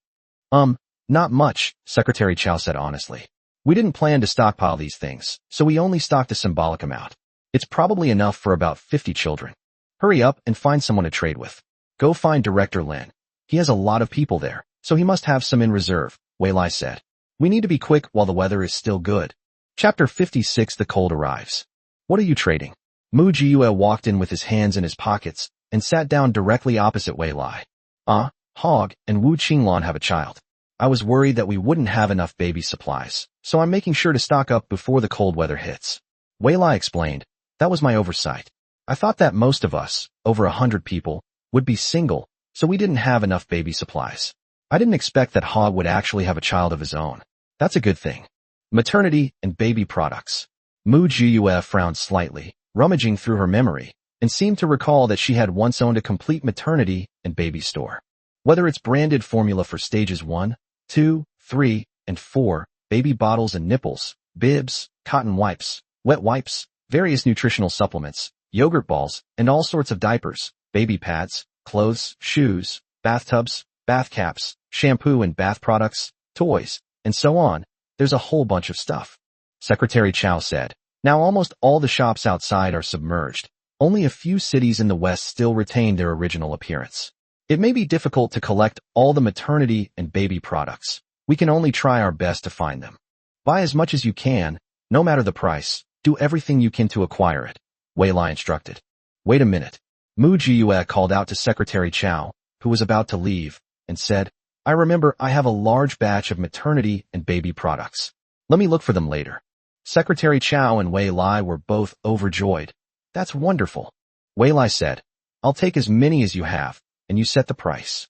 Not much," Secretary Chow said honestly. "We didn't plan to stockpile these things, so we only stocked a symbolic amount. It's probably enough for about 50 children. Hurry up and find someone to trade with. Go find Director Lin. He has a lot of people there, so he must have some in reserve, Wei Lai said. We need to be quick while the weather is still good. Chapter 56. The cold arrives. What are you trading? Mu Jiyue walked in with his hands in his pockets and sat down directly opposite Wei Lai. Hog and Wu Qinglan have a child. I was worried that we wouldn't have enough baby supplies, so I'm making sure to stock up before the cold weather hits. Wei Lai explained. That was my oversight. I thought that most of us, over 100 people, would be single, so we didn't have enough baby supplies. I didn't expect that Hog would actually have a child of his own. That's a good thing. Maternity and baby products. Mu Jiyue frowned slightly, rummaging through her memory, and seemed to recall that she had once owned a complete maternity and baby store. Whether it's branded formula for stages 1, 2, 3, and 4, baby bottles and nipples, bibs, cotton wipes, wet wipes, various nutritional supplements, yogurt balls, and all sorts of diapers, baby pads, clothes, shoes, bathtubs, bath caps, shampoo and bath products, toys, and so on, there's a whole bunch of stuff. Secretary Chow said. Now almost all the shops outside are submerged. Only a few cities in the West still retain their original appearance. It may be difficult to collect all the maternity and baby products. We can only try our best to find them. Buy as much as you can, no matter the price. Do everything you can to acquire it, Wei Lai instructed. Wait a minute. Mu Jiyue called out to Secretary Chow, who was about to leave, and said, I remember I have a large batch of maternity and baby products. Let me look for them later. Secretary Chow and Wei Lai were both overjoyed. That's wonderful. Wei Lai said, I'll take as many as you have, and you set the price.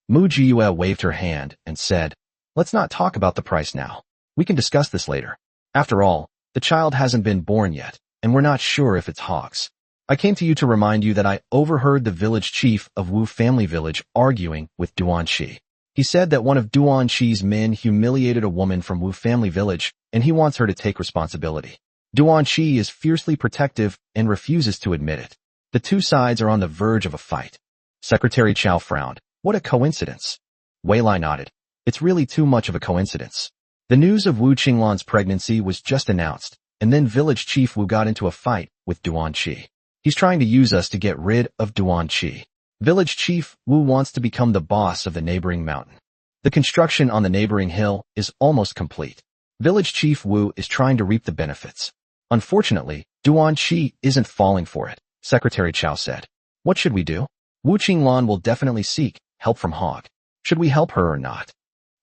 Mu Jiyue waved her hand and said, let's not talk about the price now. We can discuss this later. After all, the child hasn't been born yet, and we're not sure if it's Hog's. I came to you to remind you that I overheard the village chief of Wu family village arguing with Duan Shi. He said that one of Duan Shi's men humiliated a woman from Wu family village, and he wants her to take responsibility. Duan Shi is fiercely protective and refuses to admit it. The two sides are on the verge of a fight. Secretary Chow frowned. What a coincidence. Wei Lai nodded. It's really too much of a coincidence. The news of Wu Qinglan's pregnancy was just announced, and then village chief Wu got into a fight with Duan Shi. He's trying to use us to get rid of Duan Shi. Village chief Wu wants to become the boss of the neighboring mountain. The construction on the neighboring hill is almost complete. Village chief Wu is trying to reap the benefits. Unfortunately, Duan Shi isn't falling for it, Secretary Chow said. What should we do? Wu Qinglan will definitely seek help from Hog. Should we help her or not?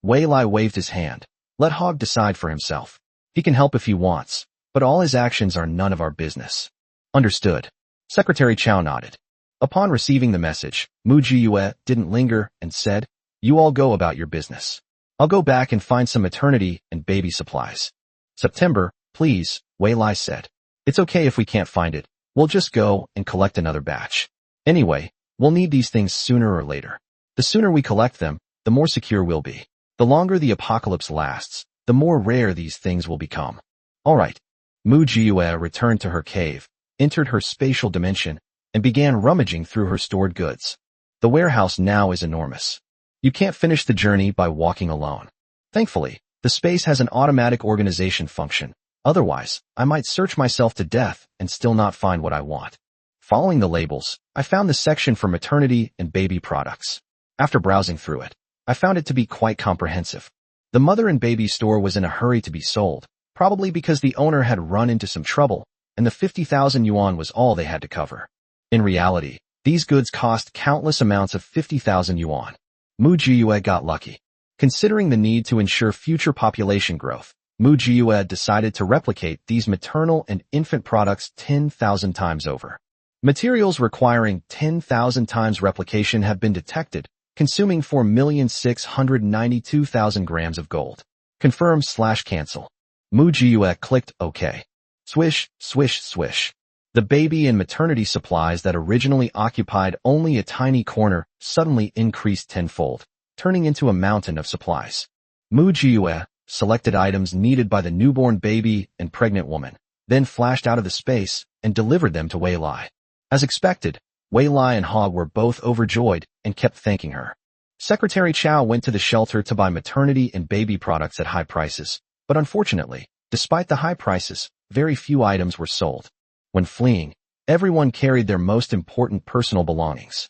Wei Lai waved his hand. Let Hog decide for himself. He can help if he wants, but all his actions are none of our business. Understood. Secretary Chow nodded. Upon receiving the message, Mu Jiyue didn't linger and said, you all go about your business. I'll go back and find some maternity and baby supplies. September, please, Wei Lai said. It's okay if we can't find it. We'll just go and collect another batch. Anyway, we'll need these things sooner or later. The sooner we collect them, the more secure we'll be. The longer the apocalypse lasts, the more rare these things will become. All right. Mu Jiyue returned to her cave, entered her spatial dimension, and began rummaging through her stored goods. The warehouse now is enormous. You can't finish the journey by walking alone. Thankfully, the space has an automatic organization function. Otherwise, I might search myself to death and still not find what I want. Following the labels, I found the section for maternity and baby products. After browsing through it, I found it to be quite comprehensive. The mother and baby store was in a hurry to be sold, probably because the owner had run into some trouble, and the 50,000 yuan was all they had to cover. In reality, these goods cost countless amounts of 50,000 yuan. Mu Jiyue got lucky. Considering the need to ensure future population growth, Mu Jiyue decided to replicate these maternal and infant products 10,000 times over. Materials requiring 10,000 times replication have been detected, consuming 4,692,000 grams of gold. Confirm/cancel. Mu Jiyue clicked OK. Swish, swish, swish. The baby and maternity supplies that originally occupied only a tiny corner suddenly increased tenfold, turning into a mountain of supplies. Mu Jiyue selected items needed by the newborn baby and pregnant woman, then flashed out of the space and delivered them to Wei Lai. As expected, Wei Lai and Hog were both overjoyed and kept thanking her. Secretary Chow went to the shelter to buy maternity and baby products at high prices, but unfortunately, despite the high prices, very few items were sold. When fleeing, everyone carried their most important personal belongings.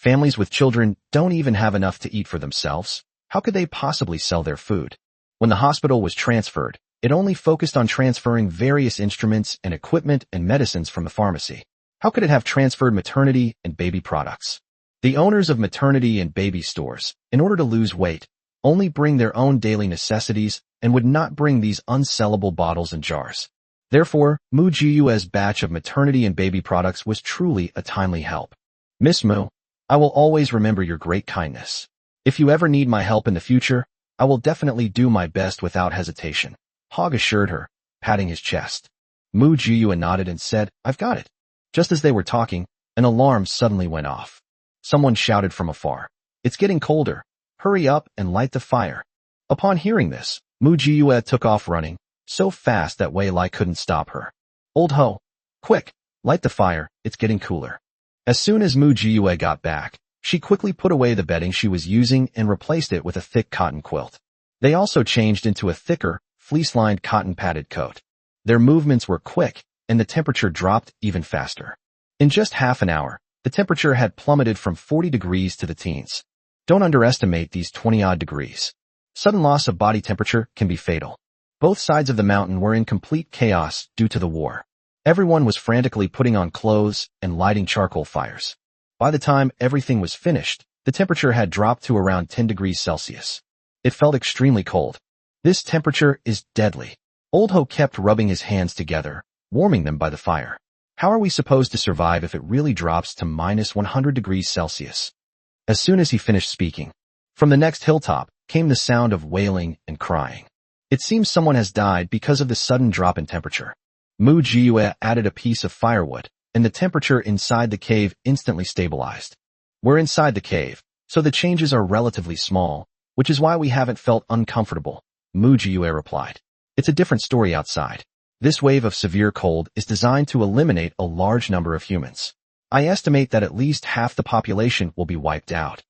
Families with children don't even have enough to eat for themselves. How could they possibly sell their food? When the hospital was transferred, it only focused on transferring various instruments and equipment and medicines from the pharmacy. How could it have transferred maternity and baby products? The owners of maternity and baby stores, in order to lose weight, only bring their own daily necessities and would not bring these unsellable bottles and jars. Therefore, Mu Jiyue's batch of maternity and baby products was truly a timely help. Miss Mu, I will always remember your great kindness. If you ever need my help in the future, I will definitely do my best without hesitation, Hog assured her, patting his chest. Mu Jiyue nodded and said, I've got it. Just as they were talking, an alarm suddenly went off. Someone shouted from afar, It's getting colder. Hurry up and light the fire. Upon hearing this, Mu Jiyue took off running, so fast that Wei Lai couldn't stop her. Old ho! Quick! Light the fire, it's getting cooler. As soon as Mu Jiyue got back, she quickly put away the bedding she was using and replaced it with a thick cotton quilt. They also changed into a thicker, fleece-lined cotton-padded coat. Their movements were quick, and the temperature dropped even faster. In just half an hour, the temperature had plummeted from 40 degrees to the teens. Don't underestimate these 20-odd degrees. Sudden loss of body temperature can be fatal. Both sides of the mountain were in complete chaos due to the war. Everyone was frantically putting on clothes and lighting charcoal fires. By the time everything was finished, the temperature had dropped to around 10 degrees Celsius. It felt extremely cold. This temperature is deadly. Old Ho kept rubbing his hands together, warming them by the fire. How are we supposed to survive if it really drops to minus 100 degrees Celsius? As soon as he finished speaking, from the next hilltop came the sound of wailing and crying. It seems someone has died because of the sudden drop in temperature. Mu Jiyue added a piece of firewood, and the temperature inside the cave instantly stabilized. We're inside the cave, so the changes are relatively small, which is why we haven't felt uncomfortable, Mu Jiyue replied. It's a different story outside. This wave of severe cold is designed to eliminate a large number of humans. I estimate that at least half the population will be wiped out.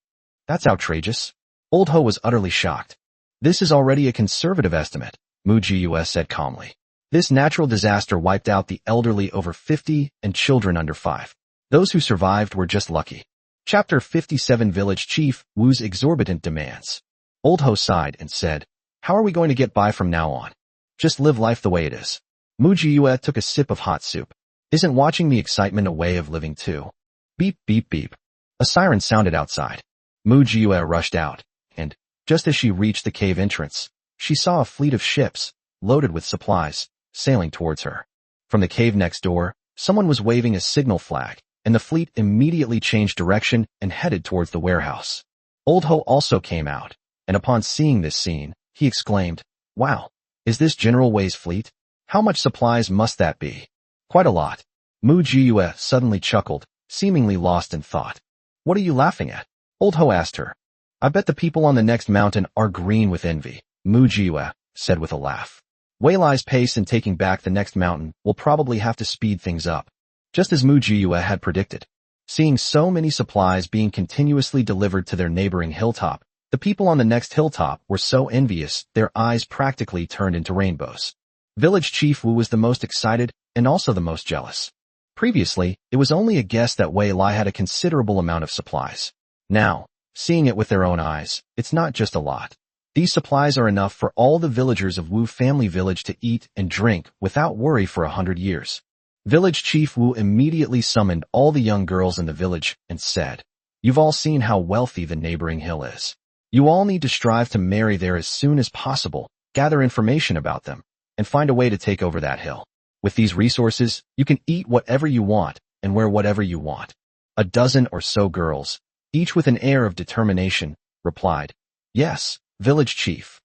That's outrageous. Old Ho was utterly shocked. This is already a conservative estimate, Mu Jiyue said calmly. This natural disaster wiped out the elderly over 50 and children under 5. Those who survived were just lucky. Chapter 57 Village Chief Wu's Exorbitant Demands. Old Ho sighed and said, How are we going to get by from now on? Just live life the way it is. Mu Jiyue took a sip of hot soup. Isn't watching the excitement a way of living too? Beep, beep, beep. A siren sounded outside. Mu Jiyue rushed out, and, just as she reached the cave entrance, she saw a fleet of ships, loaded with supplies, sailing towards her. From the cave next door, someone was waving a signal flag, and the fleet immediately changed direction and headed towards the warehouse. Old Ho also came out, and upon seeing this scene, he exclaimed, Wow, is this General Wei's fleet? How much supplies must that be? Quite a lot. Mu Jiyue suddenly chuckled, seemingly lost in thought. What are you laughing at? Old Ho asked her. I bet the people on the next mountain are green with envy, Mu Jiyue said with a laugh. Wei Lai's pace in taking back the next mountain will probably have to speed things up, just as Mu Jiyue had predicted. Seeing so many supplies being continuously delivered to their neighboring hilltop, the people on the next hilltop were so envious their eyes practically turned into rainbows. Village Chief Wu was the most excited and also the most jealous. Previously, it was only a guess that Wei Lai had a considerable amount of supplies. Now, seeing it with their own eyes, it's not just a lot. These supplies are enough for all the villagers of Wu family village to eat and drink without worry for 100 years. Village Chief Wu immediately summoned all the young girls in the village and said, You've all seen how wealthy the neighboring hill is. You all need to strive to marry there as soon as possible, gather information about them, and find a way to take over that hill. With these resources, you can eat whatever you want and wear whatever you want. A dozen or so girls, each with an air of determination, replied, Yes, Village Chief.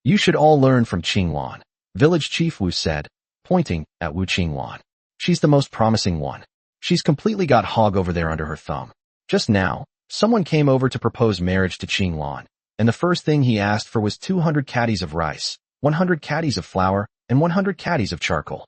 You should all learn from Qinglan, Village Chief Wu said, pointing at Wu Qinglan. She's the most promising one. She's completely got Hog over there under her thumb. Just now, someone came over to propose marriage to Qinglan, and the first thing he asked for was 200 caddies of rice, 100 caddies of flour, and 100 caddies of charcoal.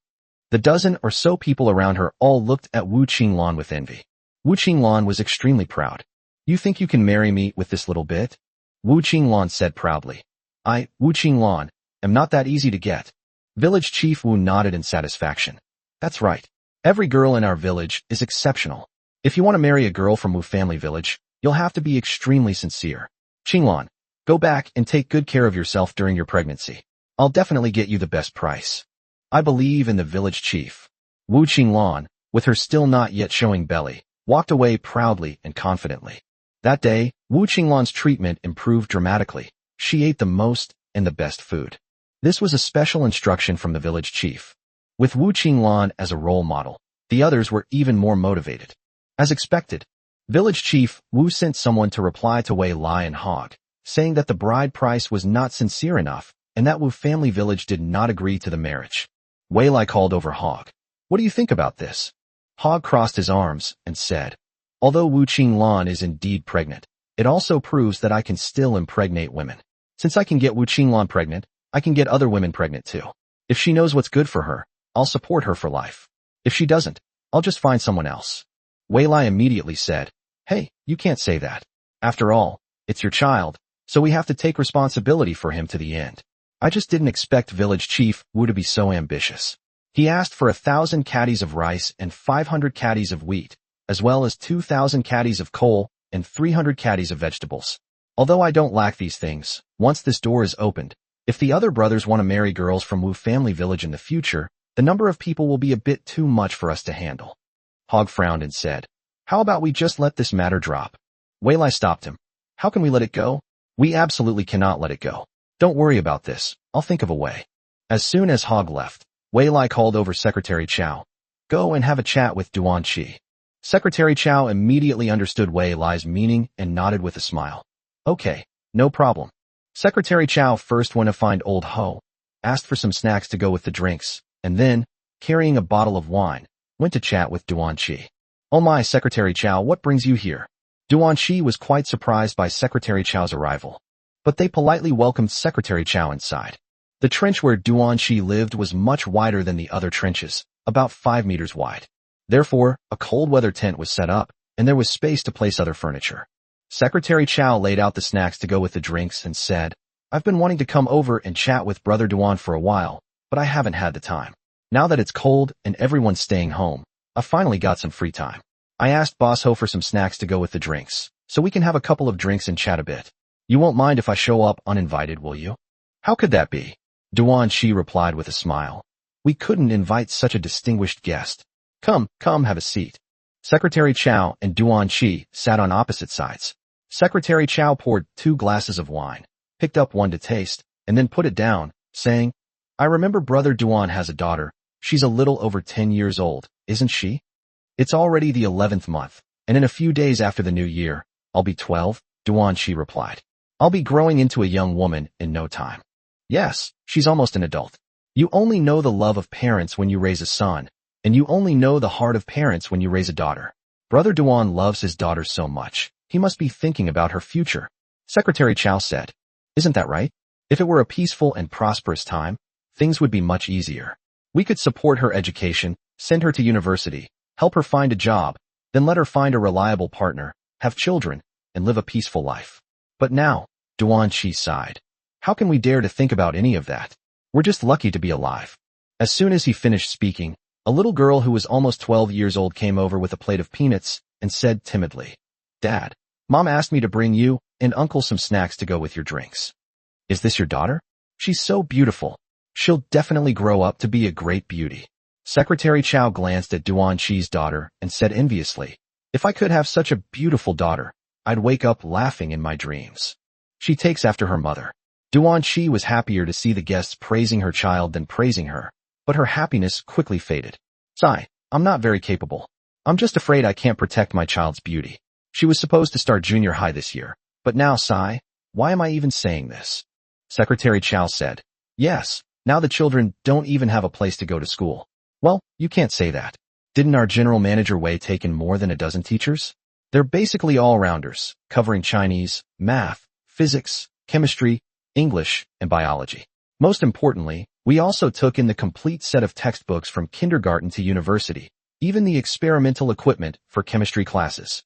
The dozen or so people around her all looked at Wu Qinglan with envy. Wu Qinglan was extremely proud. You think you can marry me with this little bit? Wu Qinglan said proudly. I, Wu Qinglan, am not that easy to get. Village Chief Wu nodded in satisfaction. That's right. Every girl in our village is exceptional. If you want to marry a girl from Wu family village, You'll have to be extremely sincere. Qinglan, go back and take good care of yourself during your pregnancy. I'll definitely get you the best price. I believe in the village chief. Wu Qinglan, with her still not yet showing belly, walked away proudly and confidently. That day, Wu Qinglan's treatment improved dramatically. She ate the most and the best food. This was a special instruction from the village chief. With Wu Qinglan as a role model, the others were even more motivated. As expected, village chief Wu sent someone to reply to Wei Lai and Hog, saying that the bride price was not sincere enough and that Wu family village did not agree to the marriage. Wei Lai called over Hog. What do you think about this? Hog crossed his arms and said, although Wu Qinglan is indeed pregnant, it also proves that I can still impregnate women. Since I can get Wu Qinglan pregnant, I can get other women pregnant too. If she knows what's good for her, I'll support her for life. If she doesn't, I'll just find someone else. Wei Lai immediately said, hey, you can't say that. After all, it's your child, so we have to take responsibility for him to the end. I just didn't expect village chief Wu to be so ambitious. He asked for 1,000 caddies of rice and 500 caddies of wheat, as well as 2,000 caddies of coal and 300 caddies of vegetables. Although I don't lack these things, once this door is opened, if the other brothers want to marry girls from Wu family village in the future, the number of people will be a bit too much for us to handle. Hog frowned and said, how about we just let this matter drop? Wei Lai stopped him. How can we let it go? We absolutely cannot let it go. Don't worry about this. I'll think of a way. As soon as Hog left, Wei Lai called over Secretary Chow. Go and have a chat with Duan Qi. Secretary Chow immediately understood Wei Lai's meaning and nodded with a smile. Okay, no problem. Secretary Chow first went to find Old Ho, asked for some snacks to go with the drinks, and then, carrying a bottle of wine, went to chat with Duan Qi. Oh my, Secretary Chow, what brings you here? Duan Qi was quite surprised by Secretary Chow's arrival, but they politely welcomed Secretary Chow inside. The trench where Duan Qi lived was much wider than the other trenches, about 5 meters wide. Therefore, a cold weather tent was set up, and there was space to place other furniture. Secretary Chow laid out the snacks to go with the drinks and said, I've been wanting to come over and chat with Brother Duan for a while, but I haven't had the time. Now that it's cold and everyone's staying home, I finally got some free time. I asked Boss Ho for some snacks to go with the drinks, so we can have a couple of drinks and chat a bit. You won't mind if I show up uninvited, will you? How could that be? Duan Qi replied with a smile. We couldn't invite such a distinguished guest. Come, have a seat. Secretary Chow and Duan Qi sat on opposite sides. Secretary Chow poured 2 glasses of wine, picked up one to taste, and then put it down, saying, I remember Brother Duan has a daughter. She's a little over 10 years old, isn't she? It's already the 11th month, and in a few days after the new year, I'll be 12, Duan Qi replied. I'll be growing into a young woman in no time. Yes, she's almost an adult. You only know the love of parents when you raise a son, and you only know the heart of parents when you raise a daughter. Brother Duan loves his daughter so much, he must be thinking about her future. Secretary Chow said, Isn't that right? If it were a peaceful and prosperous time, things would be much easier. We could support her education, send her to university, help her find a job, then let her find a reliable partner, have children, and live a peaceful life. But now, Duan Qi sighed. How can we dare to think about any of that? We're just lucky to be alive. As soon as he finished speaking, a little girl who was almost 12 years old came over with a plate of peanuts and said timidly, Dad, Mom asked me to bring you and Uncle some snacks to go with your drinks. Is this your daughter? She's so beautiful. She'll definitely grow up to be a great beauty. Secretary Chow glanced at Duan Qi's daughter and said enviously, If I could have such a beautiful daughter, I'd wake up laughing in my dreams. She takes after her mother. Duan Qi was happier to see the guests praising her child than praising her, but her happiness quickly faded. Sigh, I'm not very capable. I'm just afraid I can't protect my child's beauty. She was supposed to start junior high this year, but now, Sigh, why am I even saying this? Secretary Chow said, Yes, now the children don't even have a place to go to school. Well, you can't say that. Didn't our general manager Wei take in more than a dozen teachers? They're basically all-rounders, covering Chinese, math, physics, chemistry, English, and biology. Most importantly, we also took in the complete set of textbooks from kindergarten to university, even the experimental equipment for chemistry classes.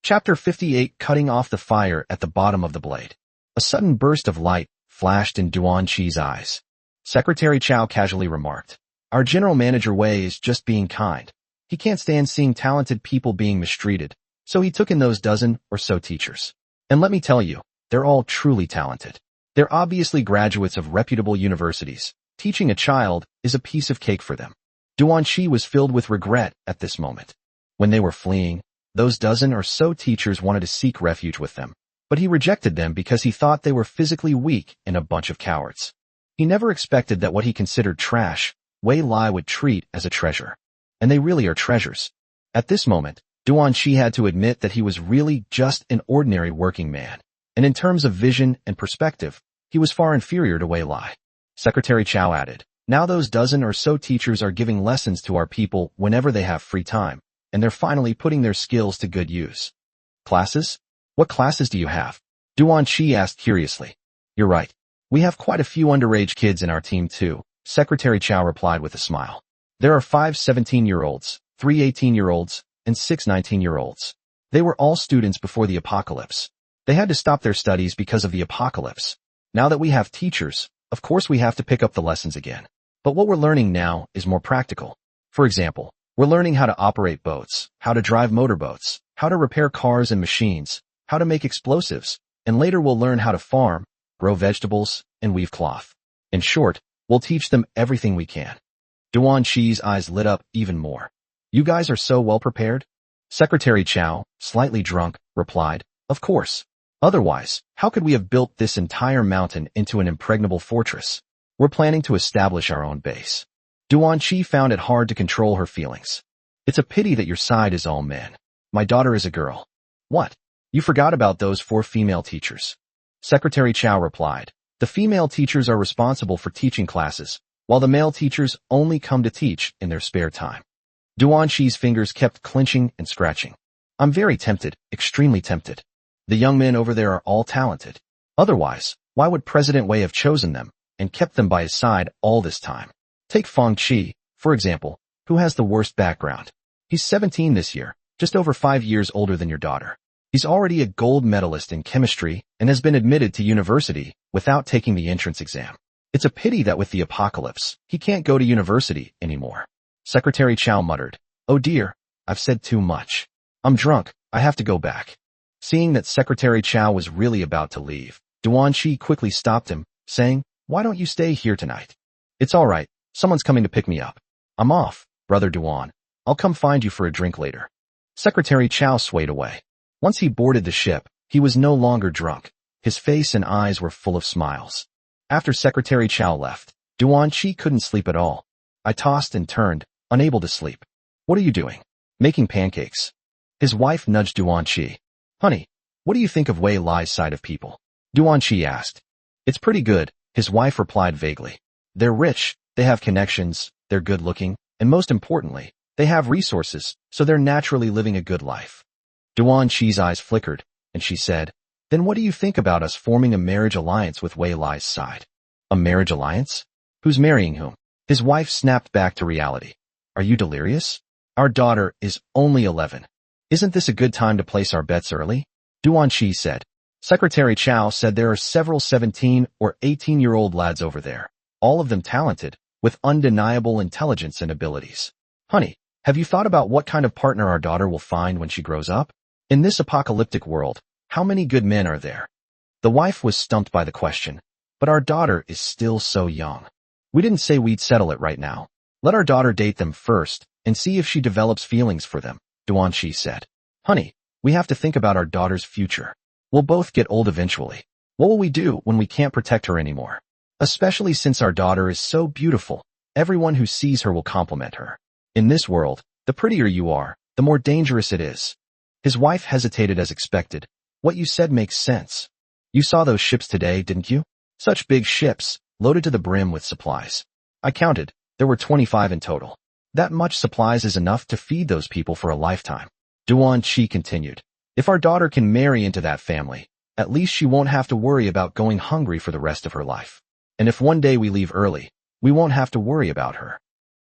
Chapter 58, Cutting off the fire at the bottom of the blade. A sudden burst of light flashed in Duan Qi's eyes. Secretary Chow casually remarked, Our general manager Wei is just being kind. He can't stand seeing talented people being mistreated, So he took in those dozen or so teachers. And let me tell you, they're all truly talented. They're obviously graduates of reputable universities. Teaching a child is a piece of cake for them. Duanqi was filled with regret at this moment. When they were fleeing, those dozen or so teachers wanted to seek refuge with them, but he rejected them because he thought they were physically weak and a bunch of cowards. He never expected that what he considered trash, Wei Lai would treat as a treasure. And they really are treasures. At this moment, Duanqi had to admit that he was really just an ordinary working man, and in terms of vision and perspective, he was far inferior to Wei Lai. Secretary Chow added, now those dozen or so teachers are giving lessons to our people whenever they have free time, and they're finally putting their skills to good use. Classes? What classes do you have? Duanqi asked curiously. You're right. We have quite a few underage kids in our team too, Secretary Chow replied with a smile. There are 5 17-year-olds, 3 18-year-olds, and 6 19-year-olds. They were all students before the apocalypse. They had to stop their studies because of the apocalypse. Now that we have teachers, of course we have to pick up the lessons again. But what we're learning now is more practical. For example, we're learning how to operate boats, how to drive motorboats, how to repair cars and machines, how to make explosives, and later we'll learn how to farm, grow vegetables, and weave cloth. In short, we'll teach them everything we can. Duanqi's eyes lit up even more. You guys are so well prepared? Secretary Chow, slightly drunk, replied, of course. Otherwise, how could we have built this entire mountain into an impregnable fortress? We're planning to establish our own base. Duanqi found it hard to control her feelings. It's a pity that your side is all men. My daughter is a girl. What? You forgot about those 4 female teachers. Secretary Chow replied, the female teachers are responsible for teaching classes, while the male teachers only come to teach in their spare time. Duanqi's fingers kept clenching and scratching. I'm very tempted, extremely tempted. The young men over there are all talented. Otherwise, why would President Wei have chosen them and kept them by his side all this time? Take Feng Qi, for example, who has the worst background. He's 17 this year, just over 5 years older than your daughter. He's already a gold medalist in chemistry and has been admitted to university without taking the entrance exam. It's a pity that with the apocalypse, he can't go to university anymore. Secretary Chow muttered, oh dear, I've said too much. I'm drunk, I have to go back. Seeing that Secretary Chow was really about to leave, Duanqi quickly stopped him, saying, why don't you stay here tonight? It's all right, someone's coming to pick me up. I'm off, Brother Duan. I'll come find you for a drink later. Secretary Chow swayed away. Once he boarded the ship, he was no longer drunk. His face and eyes were full of smiles. After Secretary Chow left, Duanqi couldn't sleep at all. I tossed and turned, unable to sleep. What are you doing? Making pancakes. His wife nudged Duanqi. Honey, what do you think of Wei Lai's side of people? Duanqi asked. It's pretty good, his wife replied vaguely. They're rich, they have connections, they're good looking, and most importantly, they have resources, so they're naturally living a good life. Duanqi's eyes flickered, and she said, then what do you think about us forming a marriage alliance with Wei Lai's side? A marriage alliance? Who's marrying whom? His wife snapped back to reality. Are you delirious? Our daughter is only 11. Isn't this a good time to place our bets early? Duanqi said. Secretary Chow said there are several 17 or 18-year-old lads over there, all of them talented, with undeniable intelligence and abilities. Honey, have you thought about what kind of partner our daughter will find when she grows up? In this apocalyptic world, how many good men are there? The wife was stumped by the question, but our daughter is still so young. We didn't say we'd settle it right now. Let our daughter date them first and see if she develops feelings for them, Duanqi said. Honey, we have to think about our daughter's future. We'll both get old eventually. What will we do when we can't protect her anymore? Especially since our daughter is so beautiful, everyone who sees her will compliment her. In this world, the prettier you are, the more dangerous it is. His wife hesitated as expected. What you said makes sense. You saw those ships today, didn't you? Such big ships, loaded to the brim with supplies. I counted, there were 25 in total. That much supplies is enough to feed those people for a lifetime. Duanqi continued. If our daughter can marry into that family, at least she won't have to worry about going hungry for the rest of her life. And if one day we leave early, we won't have to worry about her.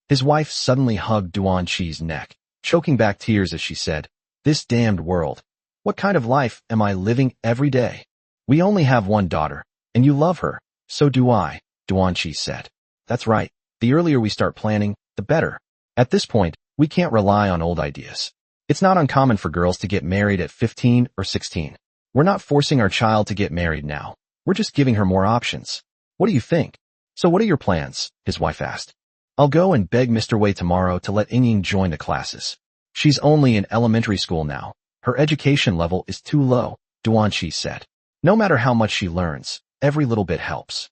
His wife suddenly hugged Duanqi's neck, choking back tears as she said, this damned world. What kind of life am I living every day? We only have one daughter, and you love her, so do I, Duanqi said. That's right, the earlier we start planning, the better. At this point, we can't rely on old ideas. It's not uncommon for girls to get married at 15 or 16. We're not forcing our child to get married now. We're just giving her more options. What do you think? So what are your plans? His wife asked. I'll go and beg Mr. Wei tomorrow to let Ying join the classes. She's only in elementary school now. Her education level is too low, Duanqi said. No matter how much she learns, every little bit helps.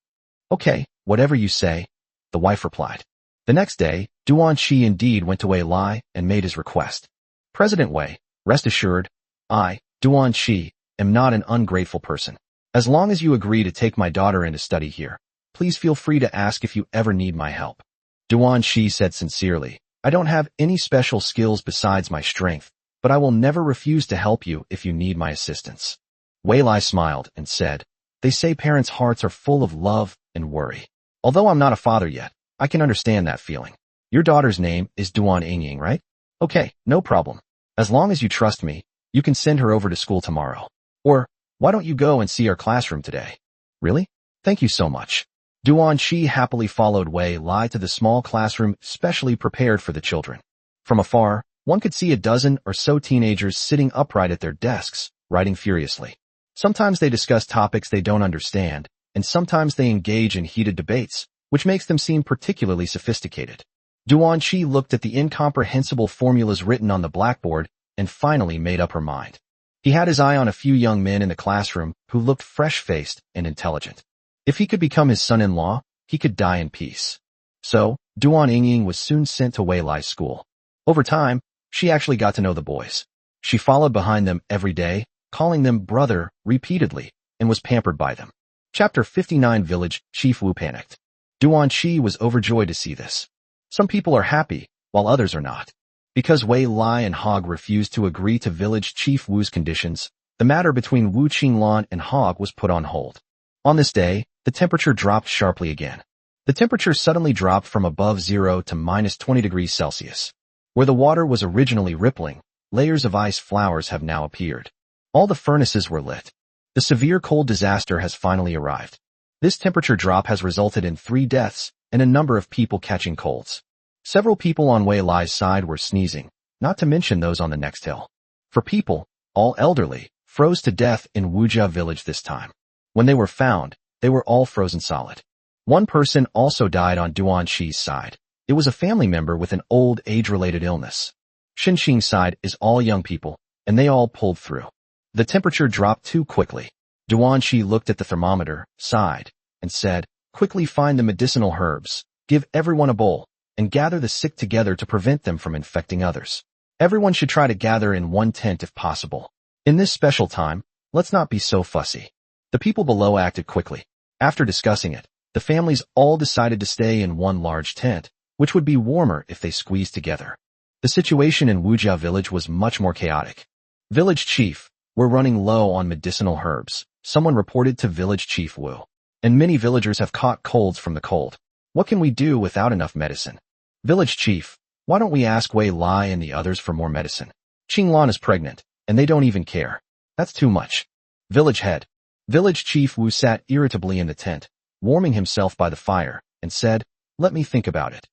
Okay, whatever you say, the wife replied. The next day, Duanqi indeed went to Wei Lai and made his request. President Wei, rest assured, I, Duanqi, am not an ungrateful person. As long as you agree to take my daughter in to study here, please feel free to ask if you ever need my help. Duanqi said sincerely, I don't have any special skills besides my strength, but I will never refuse to help you if you need my assistance. Wei Lai smiled and said, they say parents' hearts are full of love and worry. Although I'm not a father yet, I can understand that feeling. Your daughter's name is Duan Ying, right? Okay, no problem. As long as you trust me, you can send her over to school tomorrow. Or, why don't you go and see our classroom today? Really? Thank you so much. Duanqi happily followed Wei Lai to the small classroom specially prepared for the children. From afar, one could see a dozen or so teenagers sitting upright at their desks, writing furiously. Sometimes they discuss topics they don't understand, and sometimes they engage in heated debates, which makes them seem particularly sophisticated. Duanqi looked at the incomprehensible formulas written on the blackboard and finally made up her mind. He had his eye on a few young men in the classroom who looked fresh-faced and intelligent. If he could become his son-in-law, he could die in peace. So, Duan Ying was soon sent to Wei Lai's school. Over time, she actually got to know the boys. She followed behind them every day, calling them brother repeatedly, and was pampered by them. Chapter 59 Village Chief Wu panicked. Duanqi was overjoyed to see this. Some people are happy, while others are not. Because Wei Lai and Hog refused to agree to Village Chief Wu's conditions, the matter between Wu Qinglan and Hog was put on hold. On this day, the temperature dropped sharply again. The temperature suddenly dropped from above 0 to minus 20 degrees Celsius. Where the water was originally rippling, layers of ice flowers have now appeared. All the furnaces were lit. The severe cold disaster has finally arrived. This temperature drop has resulted in 3 deaths and a number of people catching colds. Several people on Wei Lai's side were sneezing, not to mention those on the next hill. For people, all elderly, froze to death in Wujia village this time. When they were found, they were all frozen solid. One person also died on Duanqi's side. It was a family member with an old age-related illness. Xinqing's side is all young people, and they all pulled through. The temperature dropped too quickly. Duanqi looked at the thermometer, sighed, and said, quickly find the medicinal herbs, give everyone a bowl, and gather the sick together to prevent them from infecting others. Everyone should try to gather in one tent if possible. In this special time, let's not be so fussy. The people below acted quickly. After discussing it, the families all decided to stay in one large tent, which would be warmer if they squeezed together. The situation in Wujia village was much more chaotic. Village chief, we're running low on medicinal herbs, someone reported to Village Chief Wu. And many villagers have caught colds from the cold. What can we do without enough medicine? Village chief, why don't we ask Wei Lai and the others for more medicine? Qinglan is pregnant, and they don't even care. That's too much. Village head. Village Chief Wu sat irritably in the tent, warming himself by the fire, and said, let me think about it.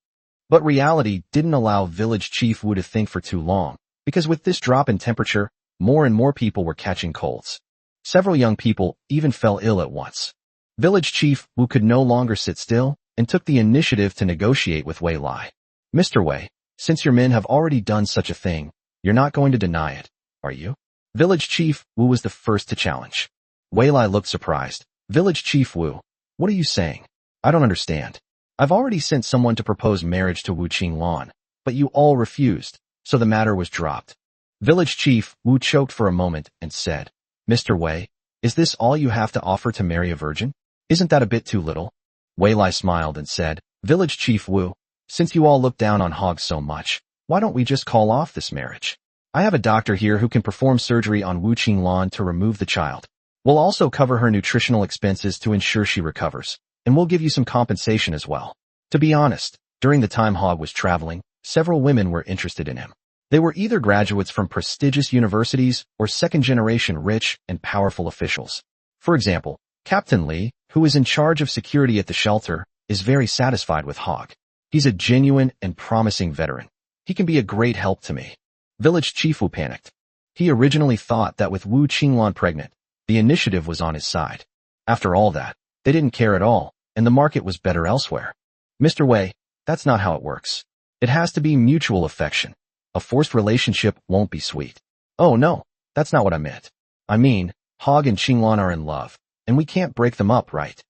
But reality didn't allow Village Chief Wu to think for too long, because with this drop in temperature, more and more people were catching colds. Several young people even fell ill at once. Village Chief Wu could no longer sit still, and took the initiative to negotiate with Wei Lai. Mr. Wei, since your men have already done such a thing, you're not going to deny it, are you? Village Chief Wu was the first to challenge. Wei Lai looked surprised. Village Chief Wu, what are you saying? I don't understand. I've already sent someone to propose marriage to Wu Qinglan, but you all refused, so the matter was dropped. Village Chief Wu choked for a moment and said, Mr. Wei, is this all you have to offer to marry a virgin? Isn't that a bit too little? Wei Lai smiled and said, Village Chief Wu, since you all look down on Hog so much, why don't we just call off this marriage? I have a doctor here who can perform surgery on Wu Qinglan to remove the child. We'll also cover her nutritional expenses to ensure she recovers, and we'll give you some compensation as well. To be honest, during the time Hog was traveling, several women were interested in him. They were either graduates from prestigious universities or second-generation rich and powerful officials. For example, Captain Li, who is in charge of security at the shelter, is very satisfied with Hog. He's a genuine and promising veteran. He can be a great help to me. Village Chief Wu panicked. He originally thought that with Wu Qinglan pregnant, the initiative was on his side. After all that, they didn't care at all, and the market was better elsewhere. Mr. Wei, that's not how it works. It has to be mutual affection. A forced relationship won't be sweet. Oh no, that's not what I meant. I mean, Hog and Qinglan are in love, and we can't break them up, right?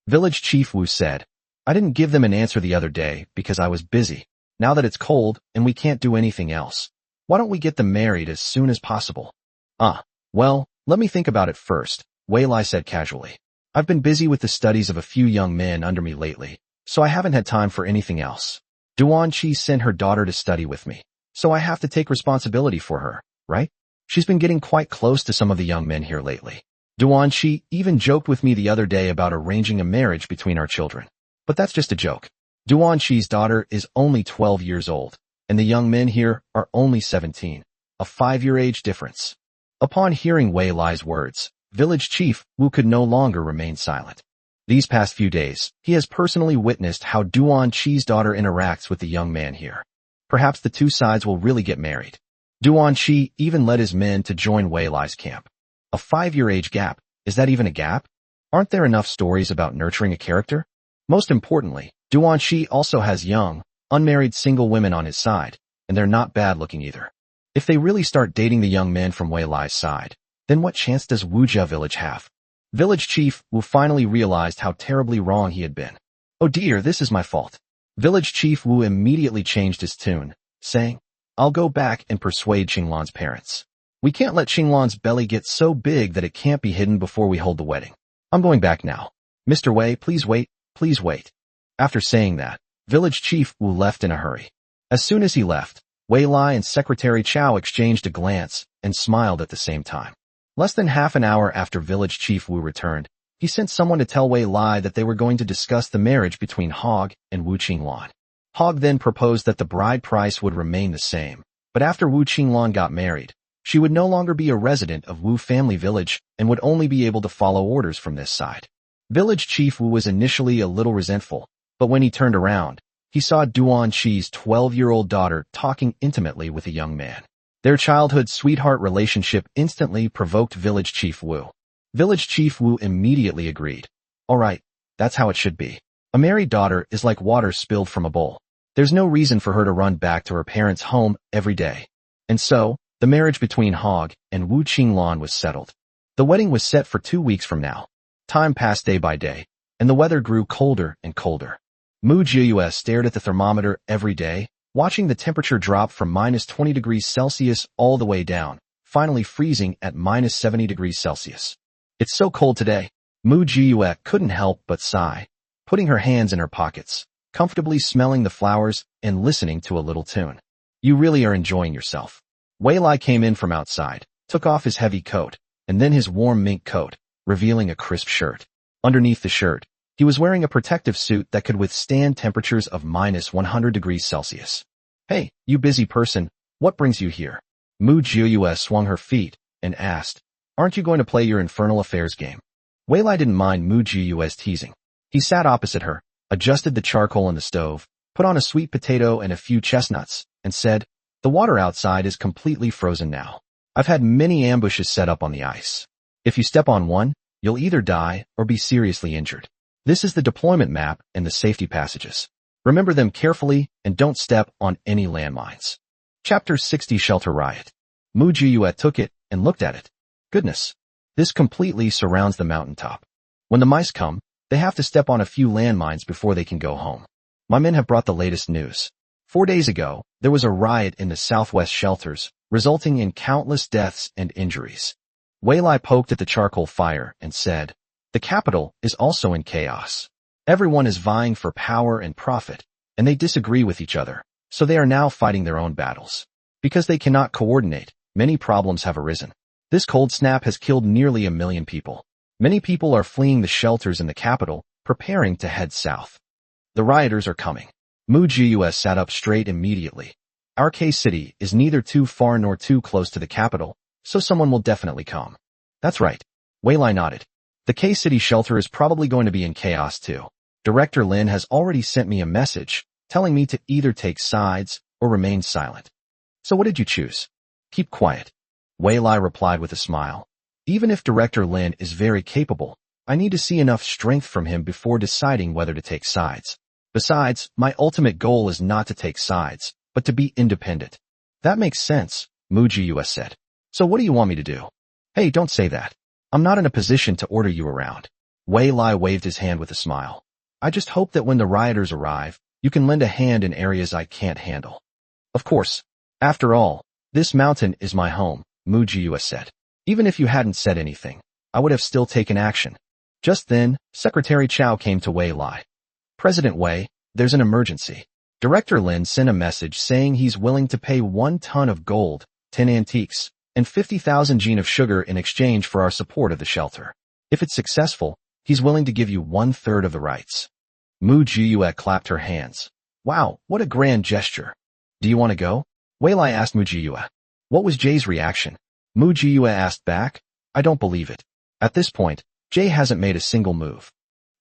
Village Chief Wu said. I didn't give them an answer the other day because I was busy. Now that it's cold and we can't do anything else, why don't we get them married as soon as possible? Well, let me think about it first, Wei Lai said casually. I've been busy with the studies of a few young men under me lately, so I haven't had time for anything else. Duan Qi sent her daughter to study with me, so I have to take responsibility for her, right? She's been getting quite close to some of the young men here lately. Duan Qi even joked with me the other day about arranging a marriage between our children. But that's just a joke. Duan Qi's daughter is only 12 years old, and the young men here are only 17, a 5-year age difference. Upon hearing Wei Lai's words, Village Chief Wu could no longer remain silent. These past few days, he has personally witnessed how Duan Qi's daughter interacts with the young man here. Perhaps the two sides will really get married. Duan Qi even led his men to join Wei Lai's camp. A 5-year age gap, is that even a gap? Aren't there enough stories about nurturing a character? Most importantly, Duan Qi also has young, unmarried single women on his side, and they're not bad looking either. If they really start dating the young men from Wei Lai's side, then what chance does Wujia village have? Village Chief Wu finally realized how terribly wrong he had been. Oh dear, this is my fault. Village Chief Wu immediately changed his tune, saying, I'll go back and persuade Qinglan's parents. We can't let Qinglan's belly get so big that it can't be hidden before we hold the wedding. I'm going back now. Mr. Wei, please wait, please wait. After saying that, Village Chief Wu left in a hurry. As soon as he left, Wei Lai and Secretary Chao exchanged a glance and smiled at the same time. Less than half an hour after Village Chief Wu returned, he sent someone to tell Wei Lai that they were going to discuss the marriage between Hog and Wu Qinglan. Hog then proposed that the bride price would remain the same, but after Wu Qinglan got married, she would no longer be a resident of Wu family village and would only be able to follow orders from this side. Village Chief Wu was initially a little resentful, but when he turned around, he saw Duan Qi's 12-year-old daughter talking intimately with a young man. Their childhood sweetheart relationship instantly provoked Village Chief Wu. Village Chief Wu immediately agreed. All right, that's how it should be. A married daughter is like water spilled from a bowl. There's no reason for her to run back to her parents' home every day. And so, the marriage between Hog and Wu Qinglan was settled. The wedding was set for 2 weeks from now. Time passed day by day, and the weather grew colder and colder. Mu Jiuyue stared at the thermometer every day, watching the temperature drop from minus 20 degrees Celsius all the way down, finally freezing at minus 70 degrees Celsius. It's so cold today. Mu Jiuyue couldn't help but sigh, putting her hands in her pockets, comfortably smelling the flowers and listening to a little tune. You really are enjoying yourself. Wei Lai came in from outside, took off his heavy coat, and then his warm mink coat, revealing a crisp shirt. Underneath the shirt, he was wearing a protective suit that could withstand temperatures of minus 100 degrees Celsius. Hey, you busy person, what brings you here? Mu Jiuyue swung her feet and asked, aren't you going to play your infernal affairs game? Wei Lai didn't mind Mu Jiuyue's teasing. He sat opposite her, adjusted the charcoal in the stove, put on a sweet potato and a few chestnuts, and said, the water outside is completely frozen now. I've had many ambushes set up on the ice. If you step on one, you'll either die or be seriously injured. This is the deployment map and the safety passages. Remember them carefully and don't step on any landmines. Chapter 60 Shelter Riot. Mu Jiuyue took it and looked at it. Goodness. This completely surrounds the mountaintop. When the mice come, they have to step on a few landmines before they can go home. My men have brought the latest news. 4 days ago, there was a riot in the southwest shelters, resulting in countless deaths and injuries. Wei Lai poked at the charcoal fire and said, the capital is also in chaos. Everyone is vying for power and profit, and they disagree with each other, so they are now fighting their own battles. Because they cannot coordinate, many problems have arisen. This cold snap has killed nearly 1 million people. Many people are fleeing the shelters in the capital, preparing to head south. The rioters are coming. Mu Jiuyue sat up straight immediately. Our K-City is neither too far nor too close to the capital, so someone will definitely come. That's right. Wei Lai nodded. The K-City shelter is probably going to be in chaos too. Director Lin has already sent me a message, telling me to either take sides or remain silent. So what did you choose? Keep quiet. Wei Lai replied with a smile. Even if Director Lin is very capable, I need to see enough strength from him before deciding whether to take sides. Besides, my ultimate goal is not to take sides, but to be independent. That makes sense, Mu Jiyue said. So what do you want me to do? Hey, don't say that. I'm not in a position to order you around. Wei Lai waved his hand with a smile. I just hope that when the rioters arrive, you can lend a hand in areas I can't handle. Of course. After all, this mountain is my home, Mu Jiyue said. Even if you hadn't said anything, I would have still taken action. Just then, Secretary Chow came to Wei Lai. President Wei, there's an emergency. Director Lin sent a message saying he's willing to pay 1 ton of gold, 10 antiques, and 50,000 jin of sugar in exchange for our support of the shelter. If it's successful, he's willing to give you 1/3 of the rights. Mu Jiyue clapped her hands. Wow, what a grand gesture. Do you want to go? Wei Lai asked Mu Jiyue. What was Jay's reaction? Mu Jiyue asked back. I don't believe it. At this point, Jay hasn't made a single move.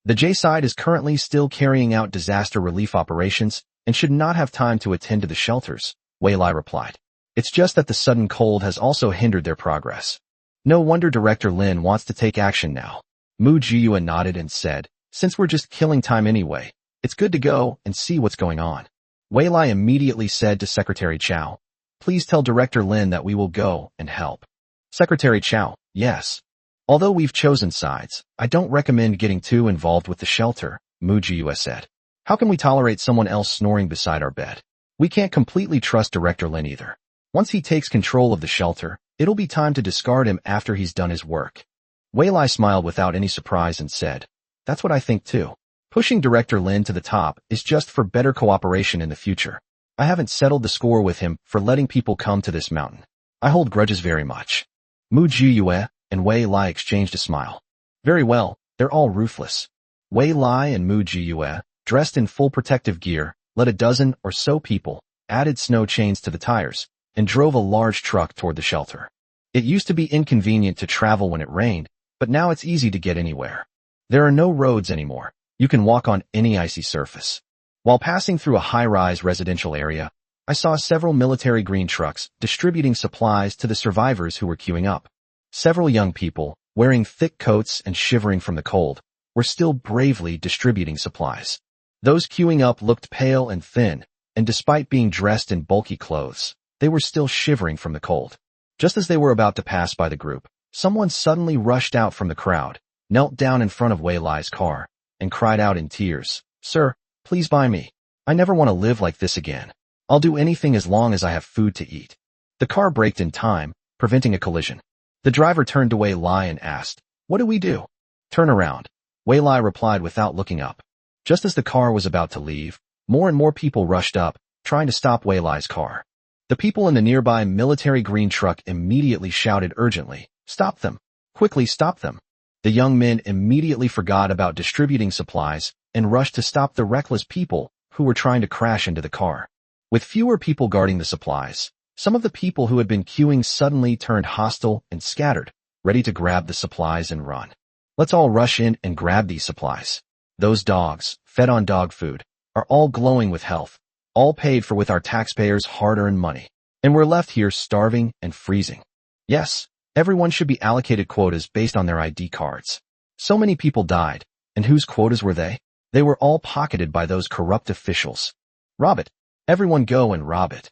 The Jay side is currently still carrying out disaster relief operations and should not have time to attend to the shelters, Wei Lai replied. It's just that the sudden cold has also hindered their progress. No wonder Director Lin wants to take action now. Mu Jiyue nodded and said, since we're just killing time anyway, it's good to go and see what's going on. Wei Lai immediately said to Secretary Chow, please tell Director Lin that we will go and help. Secretary Chow, yes. Although we've chosen sides, I don't recommend getting too involved with the shelter, Mu Jiyue said. How can we tolerate someone else snoring beside our bed? We can't completely trust Director Lin either. Once he takes control of the shelter, it'll be time to discard him after he's done his work. Wei Lai smiled without any surprise and said, that's what I think too. Pushing Director Lin to the top is just for better cooperation in the future. I haven't settled the score with him for letting people come to this mountain. I hold grudges very much. Mu Jiyue and Wei Lai exchanged a smile. Very well, they're all ruthless. Wei Lai and Mu Jiyue, dressed in full protective gear, led a dozen or so people, added snow chains to the tires, and drove a large truck toward the shelter. It used to be inconvenient to travel when it rained, but now it's easy to get anywhere. There are no roads anymore. You can walk on any icy surface. While passing through a high-rise residential area, I saw several military green trucks distributing supplies to the survivors who were queuing up. Several young people, wearing thick coats and shivering from the cold, were still bravely distributing supplies. Those queuing up looked pale and thin, and despite being dressed in bulky clothes, they were still shivering from the cold. Just as they were about to pass by the group, someone suddenly rushed out from the crowd, knelt down in front of Wei Lai's car, and cried out in tears, Sir, please buy me. I never want to live like this again. I'll do anything as long as I have food to eat. The car braked in time, preventing a collision. The driver turned to Wei Lai and asked, what do we do? Turn around. Wei Lai replied without looking up. Just as the car was about to leave, more and more people rushed up, trying to stop Wei Lai's car. The people in the nearby military green truck immediately shouted urgently, stop them. Quickly stop them. The young men immediately forgot about distributing supplies and rushed to stop the reckless people who were trying to crash into the car. With fewer people guarding the supplies, some of the people who had been queuing suddenly turned hostile and scattered, ready to grab the supplies and run. Let's all rush in and grab these supplies. Those dogs, fed on dog food, are all glowing with health, all paid for with our taxpayers' hard-earned money. And we're left here starving and freezing. Yes, everyone should be allocated quotas based on their ID cards. So many people died, and whose quotas were they? They were all pocketed by those corrupt officials. Rob it. Everyone go and rob it.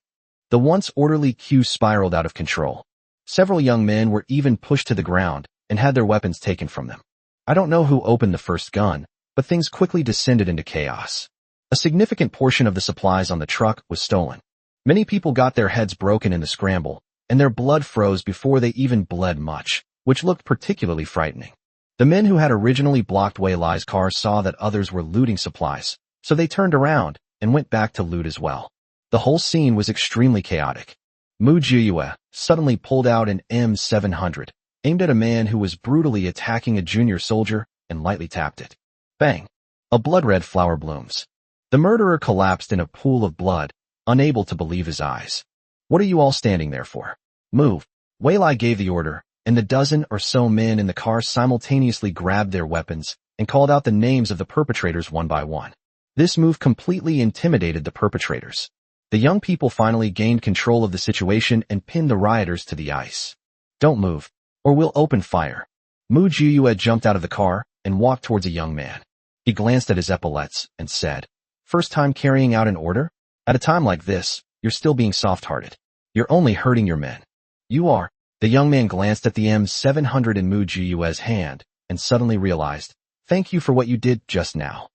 The once orderly queue spiraled out of control. Several young men were even pushed to the ground and had their weapons taken from them. I don't know who opened the first gun, but things quickly descended into chaos. A significant portion of the supplies on the truck was stolen. Many people got their heads broken in the scramble, and their blood froze before they even bled much, which looked particularly frightening. The men who had originally blocked Wei Lai's car saw that others were looting supplies, so they turned around and went back to loot as well. The whole scene was extremely chaotic. Mu Jiyue suddenly pulled out an M700, aimed at a man who was brutally attacking a junior soldier, and lightly tapped it. Bang! A blood-red flower blooms. The murderer collapsed in a pool of blood, unable to believe his eyes. What are you all standing there for? Move! Wei Lai gave the order, and the dozen or so men in the car simultaneously grabbed their weapons and called out the names of the perpetrators one by one. This move completely intimidated the perpetrators. The young people finally gained control of the situation and pinned the rioters to the ice. Don't move, or we'll open fire. Mu Jiyue jumped out of the car and walked towards a young man. He glanced at his epaulets and said, "First time carrying out an order? At a time like this, you're still being soft-hearted. You're only hurting your men." "You are." The young man glanced at the M700 in Mu Jiyue's hand and suddenly realized, "Thank you for what you did just now."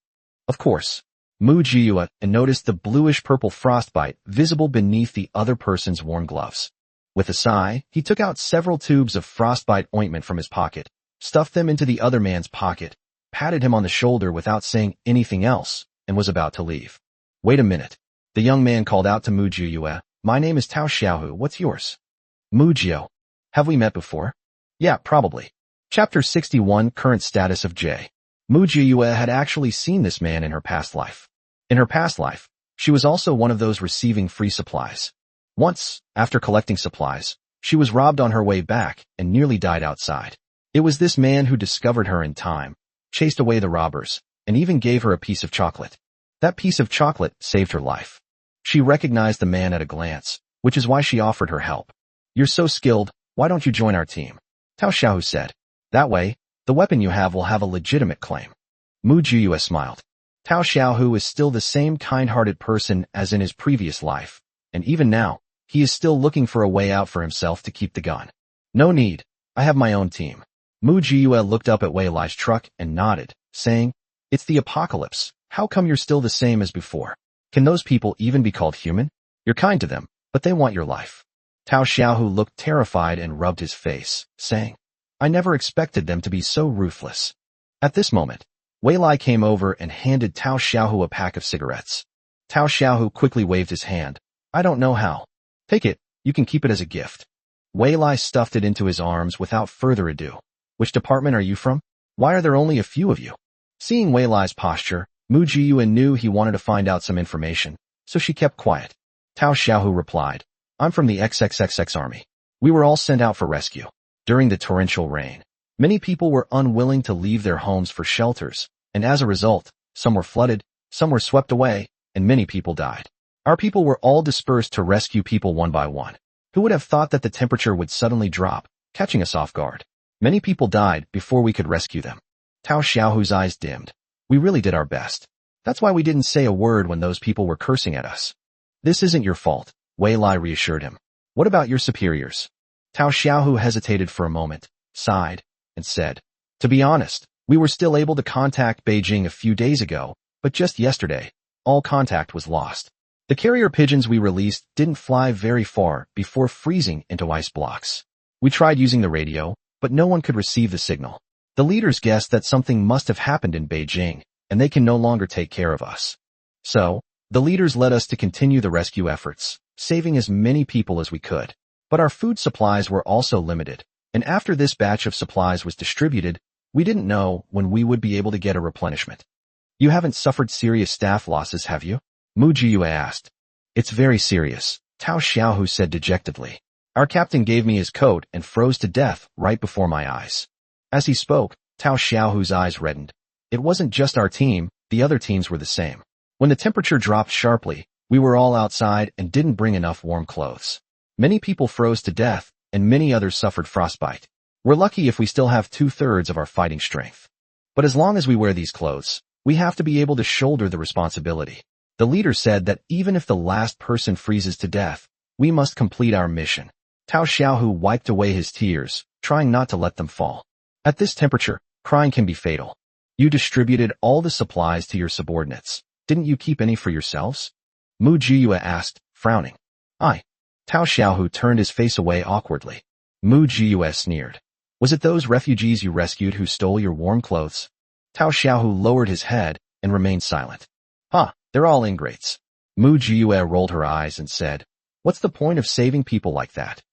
Of course. Mu Jiyue noticed the bluish-purple frostbite visible beneath the other person's warm gloves. With a sigh, he took out several tubes of frostbite ointment from his pocket, stuffed them into the other man's pocket, patted him on the shoulder without saying anything else, and was about to leave. "Wait a minute." The young man called out to Mu Jiyue, "My name is Tao Xiaohu, what's yours?" "Mu Jio. Have we met before?" "Yeah, probably." Chapter 61 Current Status of J. Mu Jiyue had actually seen this man in her past life. In her past life, she was also one of those receiving free supplies. Once, after collecting supplies, she was robbed on her way back and nearly died outside. It was this man who discovered her in time, chased away the robbers, and even gave her a piece of chocolate. That piece of chocolate saved her life. She recognized the man at a glance, which is why she offered her help. "You're so skilled, why don't you join our team?" Tao Xiaohu said. "That way, the weapon you have will have a legitimate claim." Mu Jiyue smiled. Tao Xiaohu is still the same kind-hearted person as in his previous life, and even now, he is still looking for a way out for himself to keep the gun. "No need, I have my own team." Mu Jiyue looked up at Wei Lai's truck and nodded, saying, "It's the apocalypse, how come you're still the same as before? Can those people even be called human? You're kind to them, but they want your life." Tao Xiaohu looked terrified and rubbed his face, saying, "I never expected them to be so ruthless." At this moment, Wei Lai came over and handed Tao Xiaohu a pack of cigarettes. Tao Xiaohu quickly waved his hand. "I don't know how." "Take it, you can keep it as a gift." Wei Lai stuffed it into his arms without further ado. "Which department are you from? Why are there only a few of you?" Seeing Wei Lai's posture, Mu Jiyue knew he wanted to find out some information, so she kept quiet. Tao Xiaohu replied, "I'm from the XXXX army. We were all sent out for rescue. During the torrential rain, many people were unwilling to leave their homes for shelters, and as a result, some were flooded, some were swept away, and many people died. Our people were all dispersed to rescue people one by one. Who would have thought that the temperature would suddenly drop, catching us off guard? Many people died before we could rescue them." Tao Xiaohu's eyes dimmed. "We really did our best. That's why we didn't say a word when those people were cursing at us." "This isn't your fault," Wei Lai reassured him. "What about your superiors?" Tao Xiaohu hesitated for a moment, sighed, and said, "To be honest, we were still able to contact Beijing a few days ago, but just yesterday, all contact was lost. The carrier pigeons we released didn't fly very far before freezing into ice blocks. We tried using the radio, but no one could receive the signal. The leaders guessed that something must have happened in Beijing, and they can no longer take care of us. So, the leaders led us to continue the rescue efforts, saving as many people as we could. But our food supplies were also limited, and after this batch of supplies was distributed, we didn't know when we would be able to get a replenishment." "You haven't suffered serious staff losses, have you?" Mu Jiyue asked. "It's very serious," Tao Xiaohu said dejectedly. "Our captain gave me his coat and froze to death right before my eyes." As he spoke, Tao Xiaohu's eyes reddened. It wasn't just our team, the other teams were the same. When the temperature dropped sharply, we were all outside and didn't bring enough warm clothes. Many people froze to death, and many others suffered frostbite. We're lucky if we still have 2/3 of our fighting strength. But as long as we wear these clothes, we have to be able to shoulder the responsibility. The leader said that even if the last person freezes to death, we must complete our mission. Tao Xiaohu wiped away his tears, trying not to let them fall. At this temperature, crying can be fatal. "You distributed all the supplies to your subordinates. Didn't you keep any for yourselves?" Mu Jiyue asked, frowning. "I." Tao Xiaohu turned his face away awkwardly. Mu Jiyue sneered. "Was it those refugees you rescued who stole your warm clothes?" Tao Xiaohu lowered his head and remained silent. They're all ingrates." Mu Jiyue rolled her eyes and said, "What's the point of saving people like that?"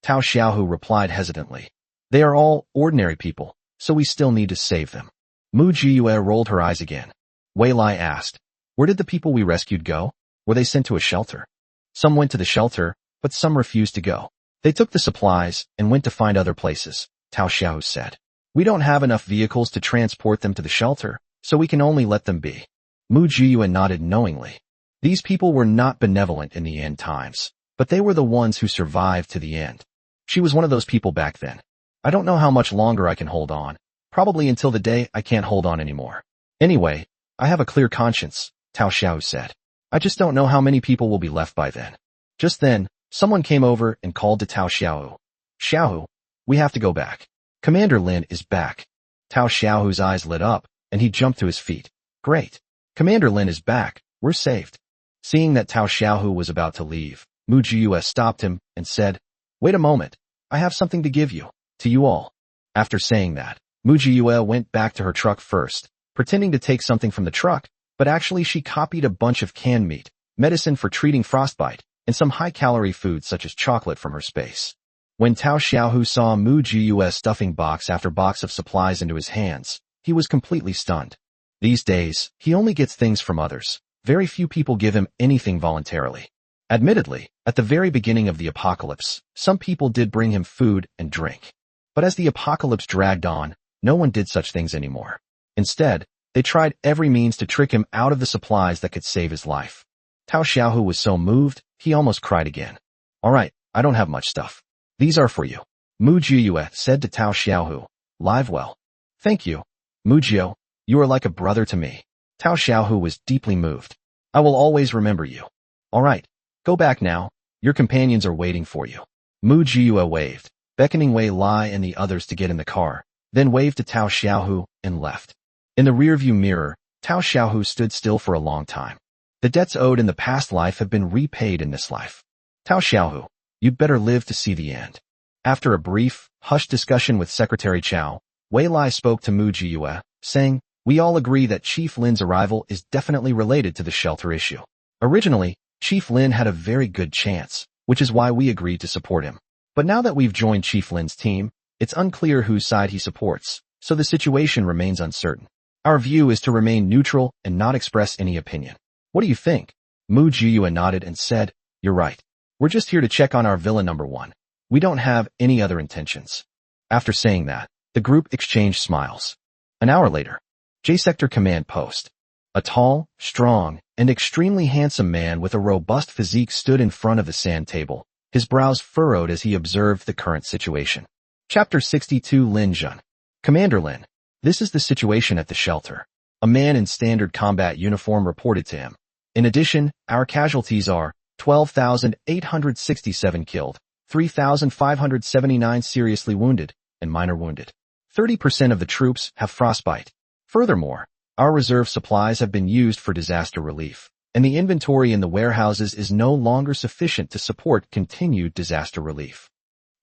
Tao Xiaohu replied hesitantly, "They are all ordinary people, so we still need to save them." Mu Jiyue rolled her eyes again. Wei Lai asked, "Where did the people we rescued go? Were they sent to a shelter?" "Some went to the shelter, but some refused to go. They took the supplies and went to find other places," Tao Xiaohu said. "We don't have enough vehicles to transport them to the shelter, so we can only let them be." Mu Jiyue nodded knowingly. These people were not benevolent in the end times, but they were the ones who survived to the end. She was one of those people back then. I don't know how much longer I can hold on, probably until the day I can't hold on anymore. Anyway, I have a clear conscience, Tao Xiao said. I just don't know how many people will be left by then. Just then, someone came over and called to Tao Xiao. Xiao, we have to go back. Commander Lin is back. Tao Xiao's eyes lit up, and he jumped to his feet. Great. Commander Lin is back. We're saved. Seeing that Tao Xiao was about to leave, Mu Jiyue stopped him and said, Wait a moment. I have something to give you. To you all. After saying that, Mu Jiyue went back to her truck first, pretending to take something from the truck, but actually she copied a bunch of canned meat, medicine for treating frostbite, and some high-calorie food such as chocolate from her space. When Tao Xiaohu saw Mu Jiyue stuffing box after box of supplies into his hands, he was completely stunned. These days, he only gets things from others. Very few people give him anything voluntarily. Admittedly, at the very beginning of the apocalypse, some people did bring him food and drink. But as the apocalypse dragged on, no one did such things anymore. Instead, they tried every means to trick him out of the supplies that could save his life. Tao Xiaohu was so moved, he almost cried again. All right, I don't have much stuff. These are for you. Mu Jiyue said to Tao Xiaohu. Live well. Thank you. Mu Jio, you are like a brother to me. Tao Xiaohu was deeply moved. I will always remember you. All right, go back now. Your companions are waiting for you. Mu Jiyue waved, beckoning Wei Lai and the others to get in the car, then waved to Tao Xiaohu and left. In the rearview mirror, Tao Xiaohu stood still for a long time. The debts owed in the past life have been repaid in this life. Tao Xiaohu, you'd better live to see the end. After a brief, hushed discussion with Secretary Chao, Wei Lai spoke to Mu Jiyue, saying, We all agree that Chief Lin's arrival is definitely related to the shelter issue. Originally, Chief Lin had a very good chance, which is why we agreed to support him. But now that we've joined Chief Lin's team, it's unclear whose side he supports, so the situation remains uncertain. Our view is to remain neutral and not express any opinion. What do you think? Mu Jiyue nodded and said, You're right. We're just here to check on our villain number 1. We don't have any other intentions. After saying that, the group exchanged smiles. An hour later, J-Sector Command Post. A tall, strong, and extremely handsome man with a robust physique stood in front of the sand table, his brows furrowed as he observed the current situation. Chapter 62 Lin Jun. Commander Lin, this is the situation at the shelter. A man in standard combat uniform reported to him. In addition, our casualties are 12,867 killed, 3,579 seriously wounded, and minor wounded. 30% of the troops have frostbite. Furthermore, our reserve supplies have been used for disaster relief, and the inventory in the warehouses is no longer sufficient to support continued disaster relief.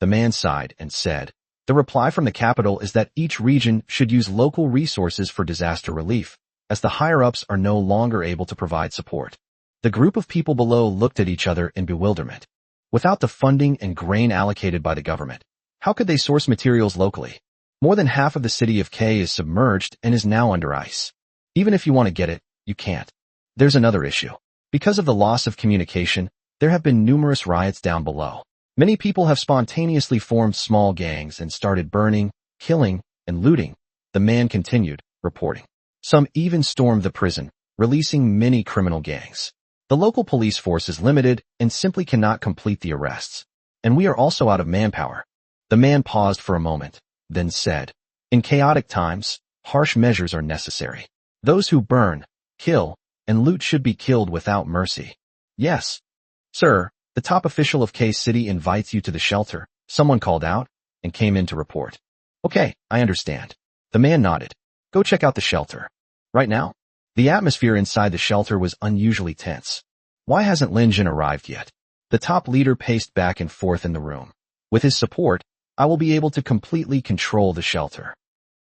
The man sighed and said, The reply from the capital is that each region should use local resources for disaster relief, as the higher-ups are no longer able to provide support. The group of people below looked at each other in bewilderment. Without the funding and grain allocated by the government, how could they source materials locally? More than half of the city of K is submerged and is now under ice. Even if you want to get it, you can't. There's another issue. Because of the loss of communication, there have been numerous riots down below. Many people have spontaneously formed small gangs and started burning, killing, and looting, the man continued, reporting. Some even stormed the prison, releasing many criminal gangs. The local police force is limited and simply cannot complete the arrests. And we are also out of manpower. The man paused for a moment, then said, In chaotic times, harsh measures are necessary. Those who burn, kill, and loot should be killed without mercy. Yes. Sir, the top official of K City invites you to the shelter, someone called out, and came in to report. Okay, I understand. The man nodded. Go check out the shelter. Right now? The atmosphere inside the shelter was unusually tense. Why hasn't Lin Jun arrived yet? The top leader paced back and forth in the room. With his support, I will be able to completely control the shelter.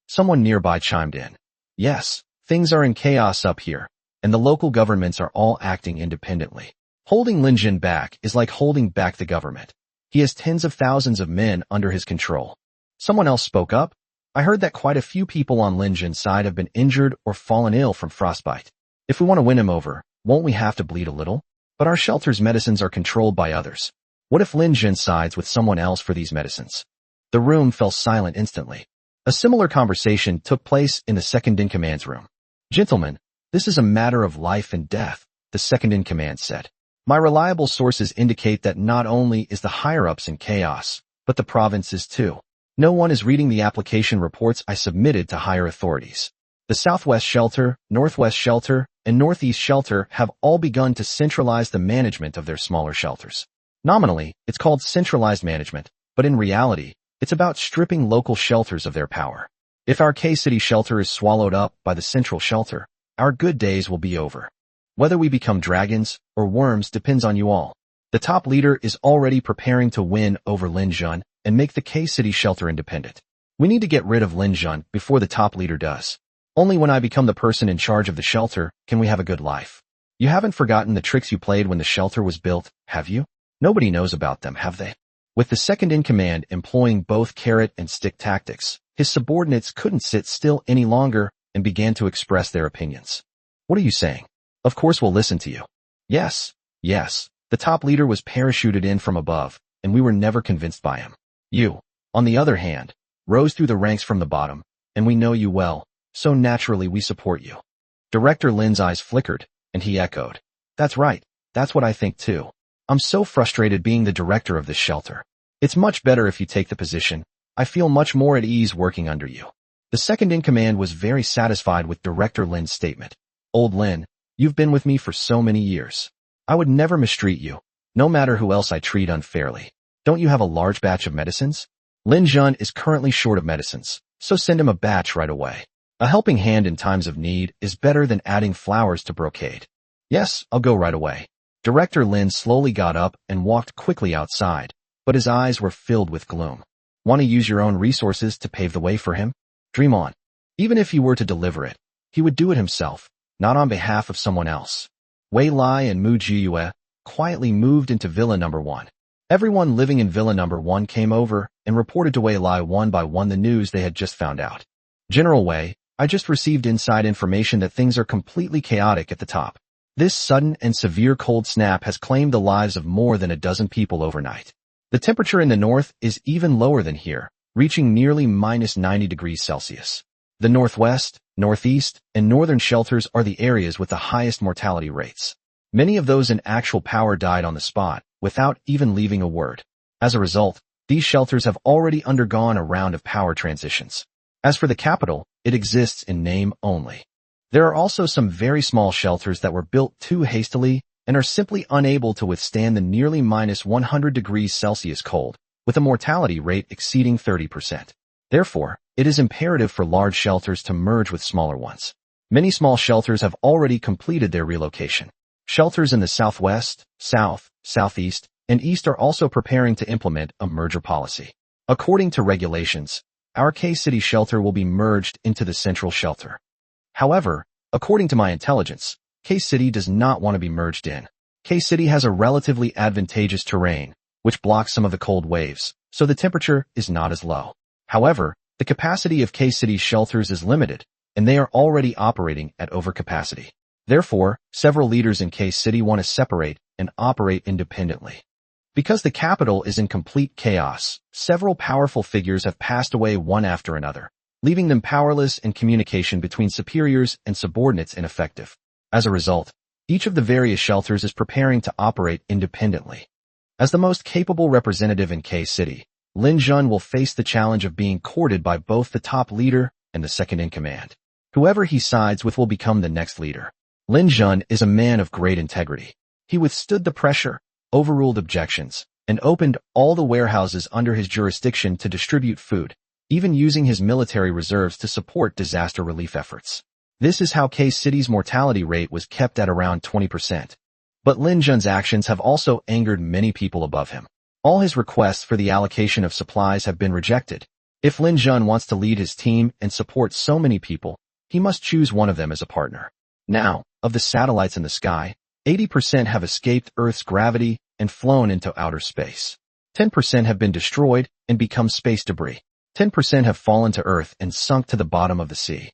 Someone nearby chimed in. Yes, things are in chaos up here, and the local governments are all acting independently. Holding Lin Jun back is like holding back the government. He has tens of thousands of men under his control. Someone else spoke up. I heard that quite a few people on Lin Jun's side have been injured or fallen ill from frostbite. If we want to win him over, won't we have to bleed a little? But our shelter's medicines are controlled by others. What if Lin Jun sides with someone else for these medicines? The room fell silent instantly. A similar conversation took place in the second-in-command's room. Gentlemen, this is a matter of life and death. the second-in-command said. My reliable sources indicate that not only is the higher-ups in chaos, but the provinces too. No one is reading the application reports I submitted to higher authorities. The Southwest Shelter, Northwest Shelter, and Northeast Shelter have all begun to centralize the management of their smaller shelters. Nominally, it's called centralized management, but in reality, it's about stripping local shelters of their power. If our K-City shelter is swallowed up by the central shelter, our good days will be over. Whether we become dragons or worms depends on you all. The top leader is already preparing to win over Lin Jun and make the K-City shelter independent. We need to get rid of Lin Jun before the top leader does. Only when I become the person in charge of the shelter can we have a good life. You haven't forgotten the tricks you played when the shelter was built, have you? Nobody knows about them, have they? With the second-in-command employing both carrot and stick tactics, his subordinates couldn't sit still any longer and began to express their opinions. What are you saying? Of course we'll listen to you. Yes. The top leader was parachuted in from above, and we were never convinced by him. You, on the other hand, rose through the ranks from the bottom, and we know you well, so naturally we support you. Director Lin's eyes flickered, and he echoed. That's right, that's what I think too. I'm so frustrated being the director of this shelter. It's much better if you take the position. I feel much more at ease working under you. The second-in-command was very satisfied with Director Lin's statement. Old Lin, you've been with me for so many years. I would never mistreat you, no matter who else I treat unfairly. Don't you have a large batch of medicines? Lin Jun is currently short of medicines, so send him a batch right away. A helping hand in times of need is better than adding flowers to brocade. Yes, I'll go right away. Director Lin slowly got up and walked quickly outside, but his eyes were filled with gloom. Want to use your own resources to pave the way for him? Dream on. Even if he were to deliver it, he would do it himself, not on behalf of someone else. Wei Lai and Mu Jiyue quietly moved into Villa Number 1. Everyone living in Villa Number 1 came over and reported to Wei Lai one by one the news they had just found out. General Wei, I just received inside information that things are completely chaotic at the top. This sudden and severe cold snap has claimed the lives of more than a dozen people overnight. The temperature in the north is even lower than here, reaching nearly -90 degrees Celsius. The northwest, northeast, and northern shelters are the areas with the highest mortality rates. Many of those in actual power died on the spot, without even leaving a word. As a result, these shelters have already undergone a round of power transitions. As for the capital, it exists in name only. There are also some very small shelters that were built too hastily and are simply unable to withstand the nearly -100 degrees Celsius cold, with a mortality rate exceeding 30%. Therefore, it is imperative for large shelters to merge with smaller ones. Many small shelters have already completed their relocation. Shelters in the southwest, south, southeast, and east are also preparing to implement a merger policy. According to regulations, our K-City shelter will be merged into the central shelter. However, according to my intelligence, K-City does not want to be merged in. K-City has a relatively advantageous terrain, which blocks some of the cold waves, so the temperature is not as low. However, the capacity of K-City's shelters is limited, and they are already operating at overcapacity. Therefore, several leaders in K-City want to separate and operate independently. Because the capital is in complete chaos, several powerful figures have passed away one after another, leaving them powerless and communication between superiors and subordinates ineffective. As a result, each of the various shelters is preparing to operate independently. As the most capable representative in K-City, Lin Jun will face the challenge of being courted by both the top leader and the second-in-command. Whoever he sides with will become the next leader. Lin Jun is a man of great integrity. He withstood the pressure, overruled objections, and opened all the warehouses under his jurisdiction to distribute food, even using his military reserves to support disaster relief efforts. This is how K-City's mortality rate was kept at around 20%. But Lin Jun's actions have also angered many people above him. All his requests for the allocation of supplies have been rejected. If Lin Jun wants to lead his team and support so many people, he must choose one of them as a partner. Now, of the satellites in the sky, 80% have escaped Earth's gravity and flown into outer space. 10% have been destroyed and become space debris. 10% have fallen to Earth and sunk to the bottom of the sea.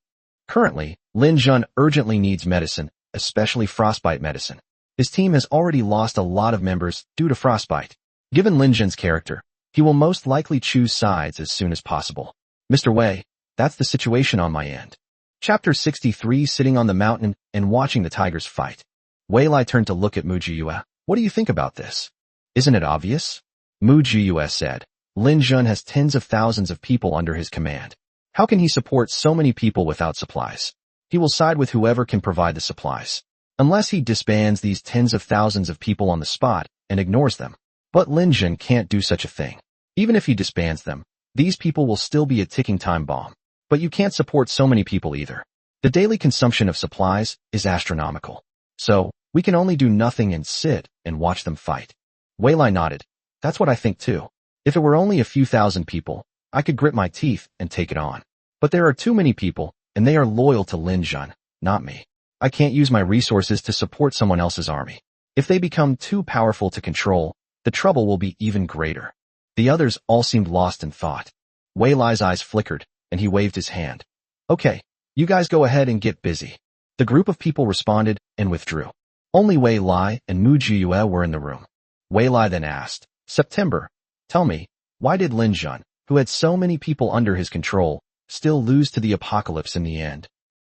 Currently, Lin Jun urgently needs medicine, especially frostbite medicine. His team has already lost a lot of members due to frostbite. Given Lin Jun's character, he will most likely choose sides as soon as possible. Mr. Wei, that's the situation on my end. Chapter 63. Sitting on the mountain and watching the tigers fight. Wei Lai turned to look at Mu Jiyue. What do you think about this? Isn't it obvious? Mu Jiyue said. Lin Jun has tens of thousands of people under his command. How can he support so many people without supplies? He will side with whoever can provide the supplies. Unless he disbands these tens of thousands of people on the spot and ignores them. But Lin Jun can't do such a thing. Even if he disbands them, these people will still be a ticking time bomb. But you can't support so many people either. The daily consumption of supplies is astronomical. So, we can only do nothing and sit and watch them fight. Wei Lai nodded. That's what I think too. If it were only a few thousand people, I could grit my teeth and take it on. But there are too many people, and they are loyal to Lin Jun, not me. I can't use my resources to support someone else's army. If they become too powerful to control, the trouble will be even greater. The others all seemed lost in thought. Wei Lai's eyes flickered, and he waved his hand. Okay, you guys go ahead and get busy. The group of people responded and withdrew. Only Wei Lai and Mu Jiyue were in the room. Wei Lai then asked, September, tell me, why did Lin Jun, who had so many people under his control, still lose to the apocalypse in the end?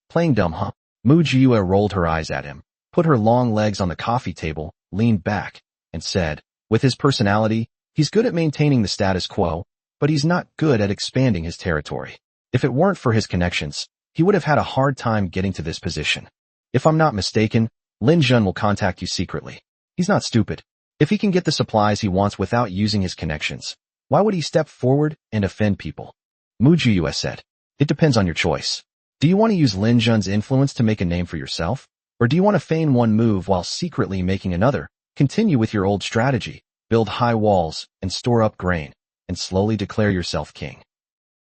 Playing dumb, huh? Mu Jiyue rolled her eyes at him, put her long legs on the coffee table, leaned back, and said, with his personality, he's good at maintaining the status quo, but he's not good at expanding his territory. If it weren't for his connections, he would have had a hard time getting to this position. If I'm not mistaken, Lin Jun will contact you secretly. He's not stupid. If he can get the supplies he wants without using his connections, why would he step forward and offend people? Mu Jiyue said, it depends on your choice. Do you want to use Lin Jun's influence to make a name for yourself? Or do you want to feign one move while secretly making another, continue with your old strategy, build high walls, and store up grain, and slowly declare yourself king?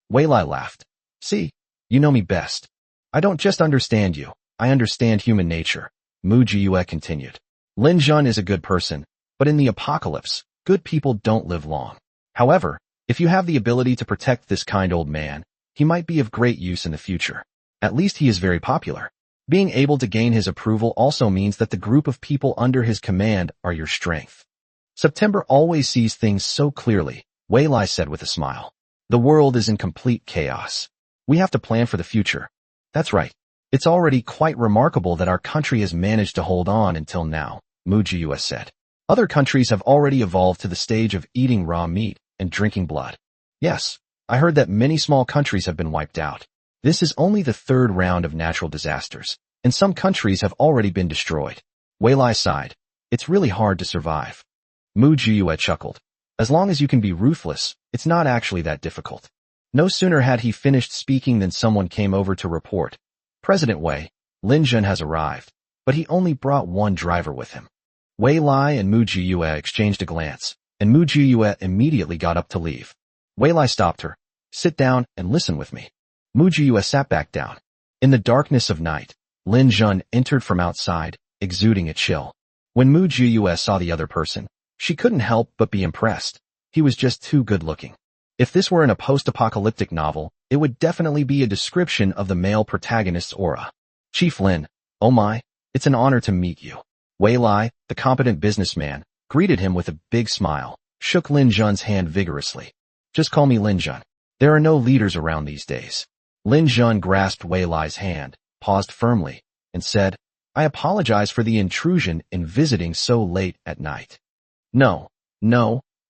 Wei Lai laughed. See, you know me best. I don't just understand you, I understand human nature. Mu Jiyue continued. Lin Jun is a good person, but in the apocalypse, good people don't live long. However, if you have the ability to protect this kind old man, he might be of great use in the future. At least he is very popular. Being able to gain his approval also means that the group of people under his command are your strength. September always sees things so clearly, Wei Lai said with a smile. The world is in complete chaos. We have to plan for the future. That's right. It's already quite remarkable that our country has managed to hold on until now, Mu Jiyue said. Other countries have already evolved to the stage of eating raw meat and drinking blood. Yes, I heard that many small countries have been wiped out. This is only the third round of natural disasters, and some countries have already been destroyed. Wei Lai sighed. It's really hard to survive. Mu Jiyue chuckled. As long as you can be ruthless, it's not actually that difficult. No sooner had he finished speaking than someone came over to report. President Wei, Lin Jun has arrived, but he only brought one driver with him. Wei Lai and Mu Jiyue exchanged a glance, and Mu Jiyue immediately got up to leave. Wei Lai stopped her. Sit down and listen with me. Mu Jiyue sat back down. In the darkness of night, Lin Jun entered from outside, exuding a chill. When Mu Jiyue saw the other person, she couldn't help but be impressed. He was just too good-looking. If this were in a post-apocalyptic novel, it would definitely be a description of the male protagonist's aura. Chief Lin, oh my, it's an honor to meet you. Wei Lai, the competent businessman, greeted him with a big smile, shook Lin Jun's hand vigorously. Just call me Lin Jun. There are no leaders around these days. Lin Jun grasped Wei Lai's hand, paused firmly, and said, I apologize for the intrusion in visiting so late at night. No,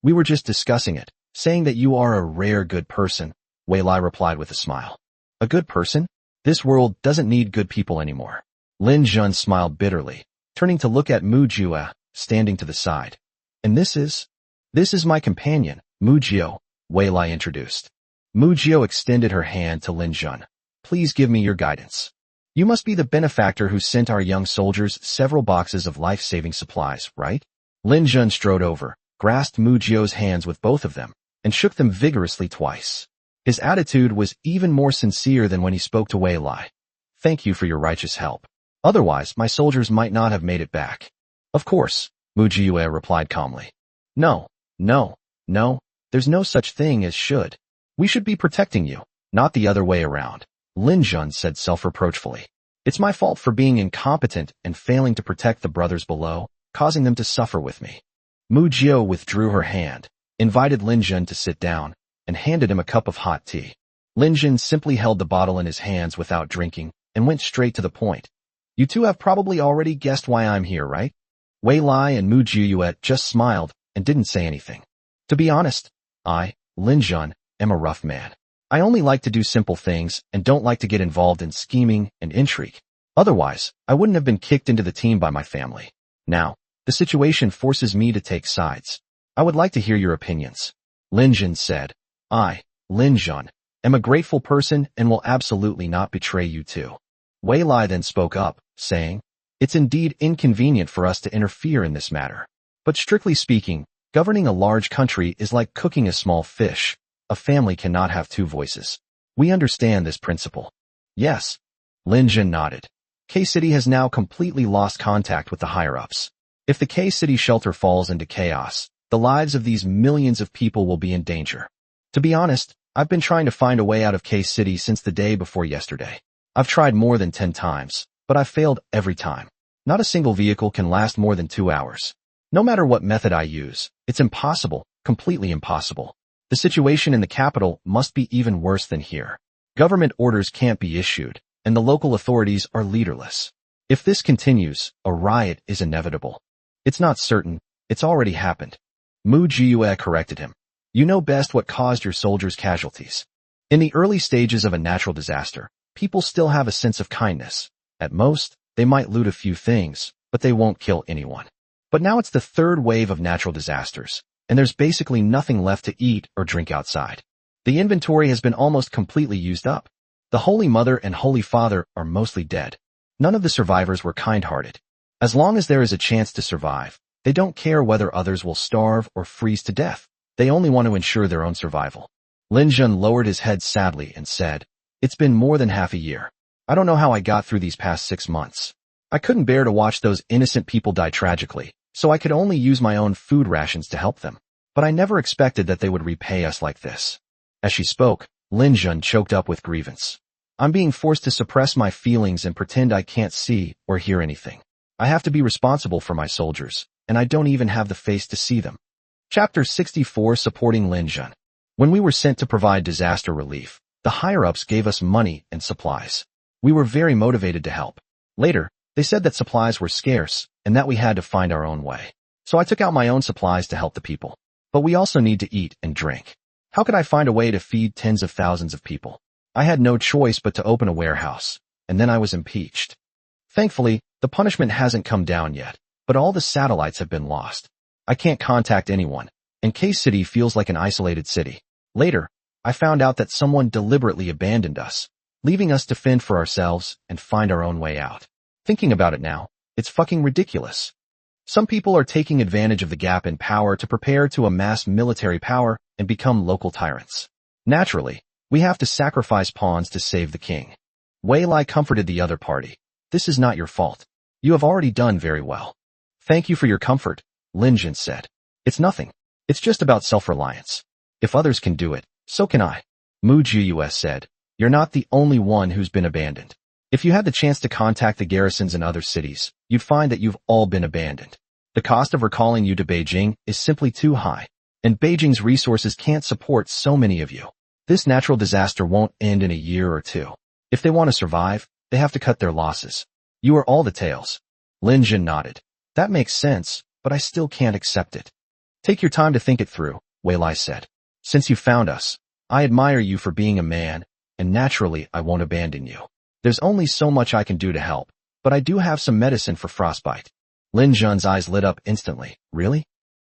we were just discussing it, saying that you are a rare good person, Wei Lai replied with a smile. A good person? This world doesn't need good people anymore. Lin Jun smiled bitterly, turning to look at Mu Jiyue, standing to the side. And this is my companion, Mu Jiyue, Wei Lai introduced. Mu Jiyue extended her hand to Lin Jun. Please give me your guidance. You must be the benefactor who sent our young soldiers several boxes of life-saving supplies, right? Lin Jun strode over, grasped Mu Jiyue's hands with both of them, and shook them vigorously twice. His attitude was even more sincere than when he spoke to Wei Lai. Thank you for your righteous help. Otherwise, my soldiers might not have made it back. Of course, Mu Jiyue replied calmly. No, there's no such thing as should. We should be protecting you, not the other way around, Lin Jun said self-reproachfully. It's my fault for being incompetent and failing to protect the brothers below, causing them to suffer with me. Mu Jiyue withdrew her hand, invited Lin Jun to sit down, and handed him a cup of hot tea. Lin Jun simply held the bottle in his hands without drinking, and went straight to the point. You two have probably already guessed why I'm here, right? Wei Lai and Mu Jiyue just smiled and didn't say anything. To be honest, I, Lin Jun, am a rough man. I only like to do simple things and don't like to get involved in scheming and intrigue. Otherwise, I wouldn't have been kicked into the team by my family. Now, the situation forces me to take sides. I would like to hear your opinions. Lin Jun said. I, Lin Jun, am a grateful person and will absolutely not betray you two. Wei Lai then spoke up, saying, it's indeed inconvenient for us to interfere in this matter. But strictly speaking, governing a large country is like cooking a small fish. A family cannot have two voices. We understand this principle. Yes. Lin Jun nodded. K-City has now completely lost contact with the higher-ups. If the K-City shelter falls into chaos, the lives of these millions of people will be in danger. To be honest, I've been trying to find a way out of K-City since the day before yesterday. I've tried more than 10 times, but I've failed every time. Not a single vehicle can last more than 2 hours. No matter what method I use, it's impossible, completely impossible. The situation in the capital must be even worse than here. Government orders can't be issued, and the local authorities are leaderless. If this continues, a riot is inevitable. It's not certain, it's already happened. Mu Jiyue corrected him. You know best what caused your soldiers' casualties. In the early stages of a natural disaster, people still have a sense of kindness. At most, they might loot a few things, but they won't kill anyone. But now it's the third wave of natural disasters, and there's basically nothing left to eat or drink outside. The inventory has been almost completely used up. The Holy Mother and Holy Father are mostly dead. None of the survivors were kind-hearted. As long as there is a chance to survive, they don't care whether others will starve or freeze to death. They only want to ensure their own survival. Lin Jun lowered his head sadly and said, it's been more than half a year. I don't know how I got through these past 6 months. I couldn't bear to watch those innocent people die tragically, so I could only use my own food rations to help them. But I never expected that they would repay us like this. As she spoke, Lin Jun choked up with grievance. I'm being forced to suppress my feelings and pretend I can't see or hear anything. I have to be responsible for my soldiers, and I don't even have the face to see them. Chapter 64 Supporting Lin Jun. When we were sent to provide disaster relief, the higher-ups gave us money and supplies. We were very motivated to help. Later, they said that supplies were scarce and that we had to find our own way. So I took out my own supplies to help the people. But we also need to eat and drink. How could I find a way to feed tens of thousands of people? I had no choice but to open a warehouse, and then I was impeached. Thankfully, the punishment hasn't come down yet, but all the satellites have been lost. I can't contact anyone, and K-City feels like an isolated city. Later, I found out that someone deliberately abandoned us, leaving us to fend for ourselves and find our own way out. Thinking about it now, it's fucking ridiculous. Some people are taking advantage of the gap in power to prepare to amass military power and become local tyrants. Naturally, we have to sacrifice pawns to save the king. Wei Lai comforted the other party. This is not your fault. You have already done very well. Thank you for your comfort, Lin Jun said. It's nothing. It's just about self-reliance. If others can do it, so can I. Mu Jiyue said. You're not the only one who's been abandoned. If you had the chance to contact the garrisons in other cities, you'd find that you've all been abandoned. The cost of recalling you to Beijing is simply too high, and Beijing's resources can't support so many of you. This natural disaster won't end in a year or two. If they want to survive, they have to cut their losses. You are all the tales. Lin Jun nodded. That makes sense, but I still can't accept it. Take your time to think it through, Wei Lai said. Since you found us, I admire you for being a man, and naturally I won't abandon you. There's only so much I can do to help, but I do have some medicine for frostbite. Lin Jun's eyes lit up instantly. Really?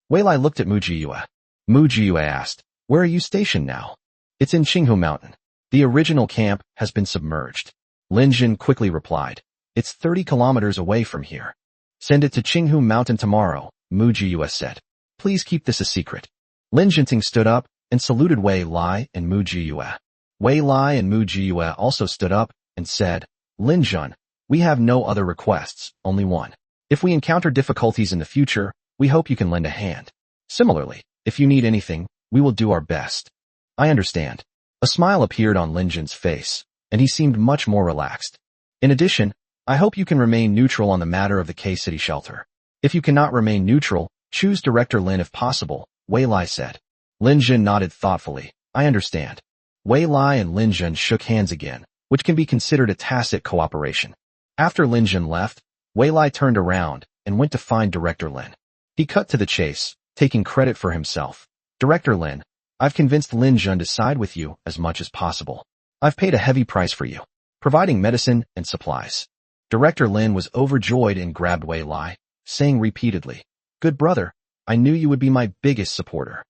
Wei Lai looked at Mu Jiyue. Mu Jiyue asked, where are you stationed now? It's in Qinghu Mountain. The original camp has been submerged. Lin Jun quickly replied. It's 30 kilometers away from here. Send it to Qinghu Mountain tomorrow, Mu Jiyue said. Please keep this a secret. Lin Jinting stood up and saluted Wei Lai and Mu Jiyue. Wei Lai and Mu Jiyue also stood up and said, Lin Jun, we have no other requests, only one. If we encounter difficulties in the future, we hope you can lend a hand. Similarly, if you need anything, we will do our best. I understand. A smile appeared on Lin Jun's face, and he seemed much more relaxed. In addition, I hope you can remain neutral on the matter of the K-City shelter. If you cannot remain neutral, choose Director Lin if possible, Wei Lai said. Lin Jun nodded thoughtfully. I understand. Wei Lai and Lin Jun shook hands again, which can be considered a tacit cooperation. After Lin Jun left, Wei Lai turned around and went to find Director Lin. He cut to the chase, taking credit for himself. Director Lin, I've convinced Lin Jun to side with you as much as possible. I've paid a heavy price for you, providing medicine and supplies. Director Lin was overjoyed and grabbed Wei Lai, saying repeatedly, "Good brother, I knew you would be my biggest supporter.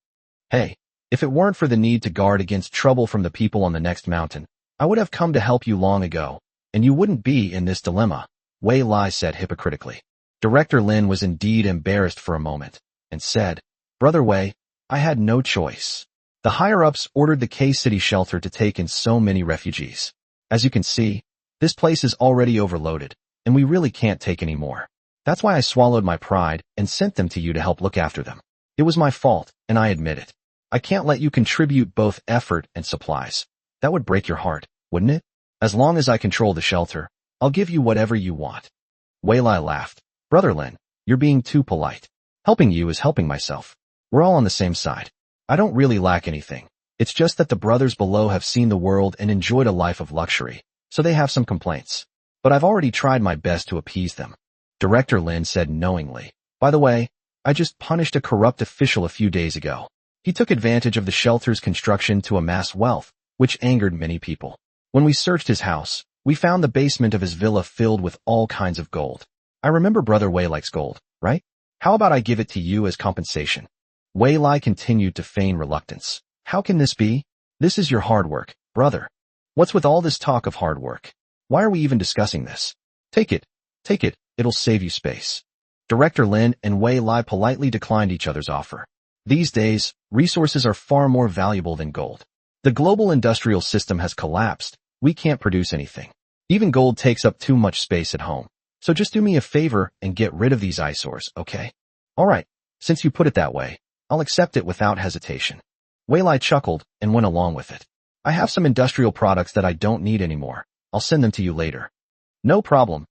Hey, if it weren't for the need to guard against trouble from the people on the next mountain, I would have come to help you long ago, and you wouldn't be in this dilemma," Wei Lai said hypocritically. Director Lin was indeed embarrassed for a moment, and said, "Brother Wei, I had no choice. The higher-ups ordered the K-City shelter to take in so many refugees. As you can see, this place is already overloaded, and we really can't take any more. That's why I swallowed my pride and sent them to you to help look after them. It was my fault, and I admit it. I can't let you contribute both effort and supplies. That would break your heart, wouldn't it? As long as I control the shelter, I'll give you whatever you want." Wei Lai laughed. "Brother Lin, you're being too polite. Helping you is helping myself. We're all on the same side. I don't really lack anything. It's just that the brothers below have seen the world and enjoyed a life of luxury, so they have some complaints. But I've already tried my best to appease them." Director Lin said knowingly, "By the way, I just punished a corrupt official a few days ago. He took advantage of the shelter's construction to amass wealth, which angered many people. When we searched his house, we found the basement of his villa filled with all kinds of gold. I remember Brother Wei likes gold, right? How about I give it to you as compensation?" Wei Lai continued to feign reluctance. "How can this be? This is your hard work, brother. What's with all this talk of hard work? Why are we even discussing this? Take it, it'll save you space." Director Lin and Wei Lai politely declined each other's offer. These days, resources are far more valuable than gold. The global industrial system has collapsed. We can't produce anything. Even gold takes up too much space at home. So just do me a favor and get rid of these eyesores, okay? All right, since you put it that way, I'll accept it without hesitation. Wei Lai chuckled and went along with it. "I have some industrial products that I don't need anymore. I'll send them to you later." No problem.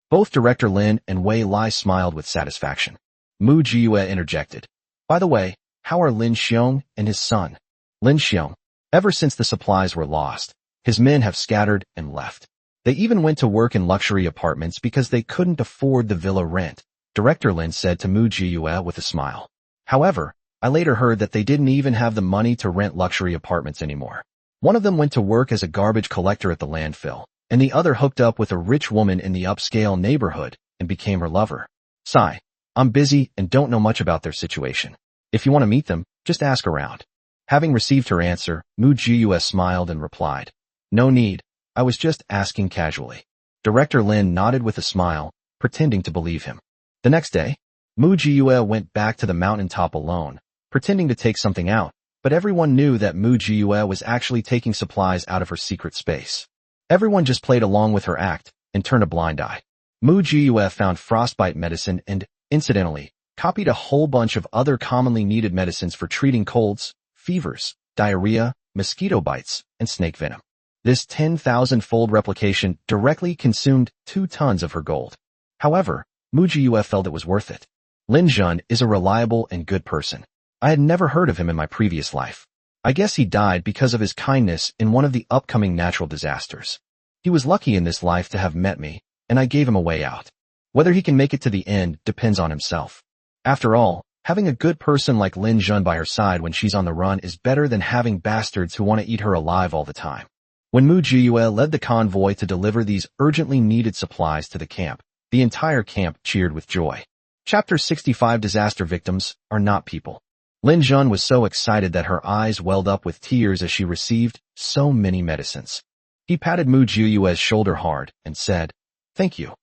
Both Director Lin and Wei Lai smiled with satisfaction. Mu Jiyue interjected. "By the way, how are Lin Xiong and his son?" Lin Xiong. Ever since the supplies were lost, his men have scattered and left. They even went to work in luxury apartments because they couldn't afford the villa rent, Director Lin said to Mu Jiyue with a smile. "However, I later heard that they didn't even have the money to rent luxury apartments anymore. One of them went to work as a garbage collector at the landfill, and the other hooked up with a rich woman in the upscale neighborhood and became her lover. Sigh, I'm busy and don't know much about their situation. If you want to meet them, just ask around." Having received her answer, Mu Jiyue smiled and replied, "No need, I was just asking casually." Director Lin nodded with a smile, pretending to believe him. The next day, Mu Jiyue went back to the mountaintop alone, pretending to take something out, but everyone knew that Mu Jiyue was actually taking supplies out of her secret space. Everyone just played along with her act and turned a blind eye. Mu Jiyue found frostbite medicine and, incidentally, copied a whole bunch of other commonly needed medicines for treating colds, fevers, diarrhea, mosquito bites, and snake venom. This 10,000-fold replication directly consumed 2 tons of her gold. However, Mu Jiyue felt it was worth it. Lin Jun is a reliable and good person. I had never heard of him in my previous life. I guess he died because of his kindness in one of the upcoming natural disasters. He was lucky in this life to have met me, and I gave him a way out. Whether he can make it to the end depends on himself. After all, having a good person like Lin Jun by her side when she's on the run is better than having bastards who want to eat her alive all the time. When Mu Jiyue led the convoy to deliver these urgently needed supplies to the camp, the entire camp cheered with joy. Chapter 65 Disaster Victims Are Not People. Lin Jun was so excited that her eyes welled up with tears as she received so many medicines. He patted Mu Jiyue's shoulder hard and said, Thank you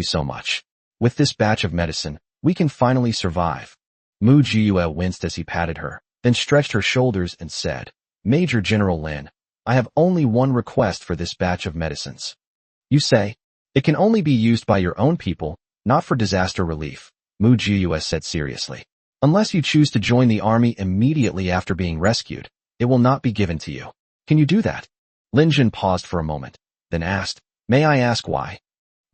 so much. With this batch of medicine, we can finally survive." Mu Jiyue winced as he patted her, then stretched her shoulders and said, "Major General Lin, I have only one request for this batch of medicines." "You say, it can only be used by your own people, not for disaster relief," Mu Jiyue said seriously. "Unless you choose to join the army immediately after being rescued, it will not be given to you. Can you do that?" Lin Jun paused for a moment, then asked, "May I ask why?"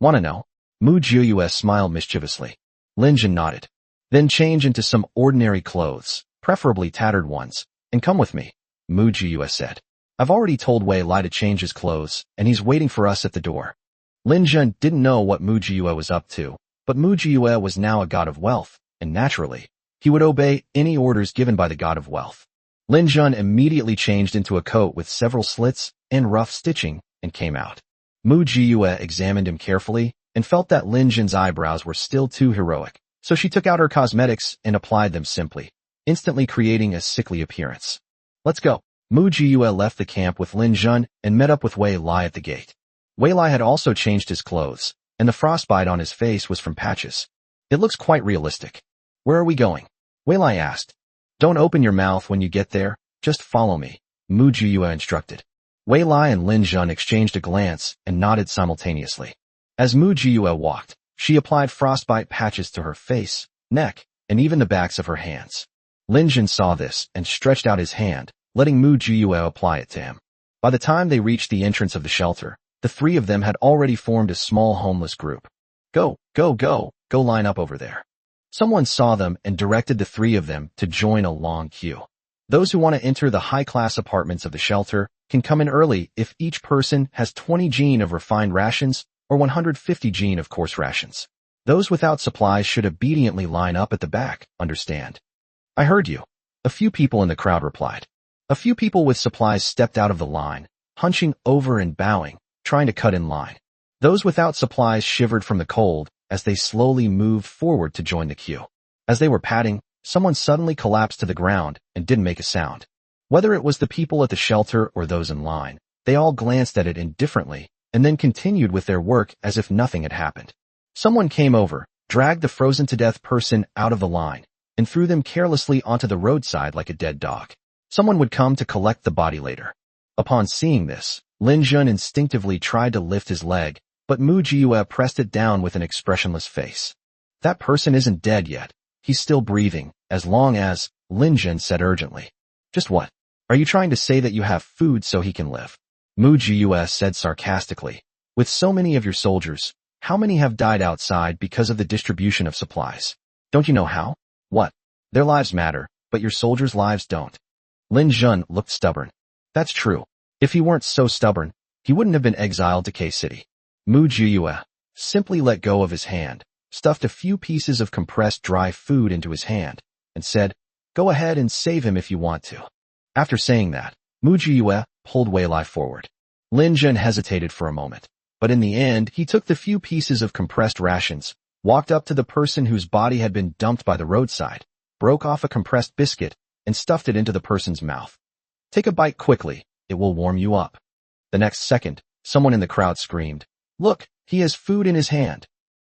"Want to know?" Mu Jiyue smiled mischievously. Lin Jun nodded. "Then change into some ordinary clothes, preferably tattered ones, and come with me," Mu Jiyue said. "I've already told Wei Lai to change his clothes, and he's waiting for us at the door." Lin Jun didn't know what Mu Jiyue was up to, but Mu Jiyue was now a god of wealth, and naturally, he would obey any orders given by the god of wealth. Lin Jun immediately changed into a coat with several slits and rough stitching and came out. Mu Jiyue examined him carefully and felt that Lin Jun's eyebrows were still too heroic, so she took out her cosmetics and applied them simply, instantly creating a sickly appearance. Let's go. Mu Jiyue left the camp with Lin Jun and met up with Wei Lai at the gate. Wei Lai had also changed his clothes, and the frostbite on his face was from patches. It looks quite realistic. Where are we going? Wei Lai asked. Don't open your mouth when you get there, just follow me, Mu Jiyue instructed. Wei Lai and Lin Jun exchanged a glance and nodded simultaneously. As Mu Jiyue walked, she applied frostbite patches to her face, neck, and even the backs of her hands. Lin Jun saw this and stretched out his hand, letting Mu Jiyue apply it to him. By the time they reached the entrance of the shelter, the three of them had already formed a small homeless group. Go line up over there. Someone saw them and directed the three of them to join a long queue. Those who want to enter the high-class apartments of the shelter can come in early if each person has 20 jin of refined rations or 150 jin of coarse rations. Those without supplies should obediently line up at the back, understand? I heard you. A few people in the crowd replied. A few people with supplies stepped out of the line, hunching over and bowing, trying to cut in line. Those without supplies shivered from the cold as they slowly moved forward to join the queue. As they were padding, someone suddenly collapsed to the ground and didn't make a sound. Whether it was the people at the shelter or those in line, they all glanced at it indifferently and then continued with their work as if nothing had happened. Someone came over, dragged the frozen-to-death person out of the line, and threw them carelessly onto the roadside like a dead dog. Someone would come to collect the body later. Upon seeing this, Lin Jun instinctively tried to lift his leg, but Mu Jiyue pressed it down with an expressionless face. That person isn't dead yet. He's still breathing, as long as, Lin Jun said urgently. Just what? Are you trying to say that you have food so he can live? Mu Jiyue said sarcastically. With so many of your soldiers, how many have died outside because of the distribution of supplies? Don't you know how? What? Their lives matter, but your soldiers' lives don't. Lin Jun looked stubborn. That's true. If he weren't so stubborn, he wouldn't have been exiled to K-City. Mu Jiyue simply let go of his hand, stuffed a few pieces of compressed dry food into his hand, and said, Go ahead and save him if you want to. After saying that, Mu Jiyue pulled Wei Lai forward. Lin Jun hesitated for a moment, but in the end he took the few pieces of compressed rations, walked up to the person whose body had been dumped by the roadside, broke off a compressed biscuit, and stuffed it into the person's mouth. Take a bite quickly, it will warm you up. The next second, someone in the crowd screamed, Look, he has food in his hand.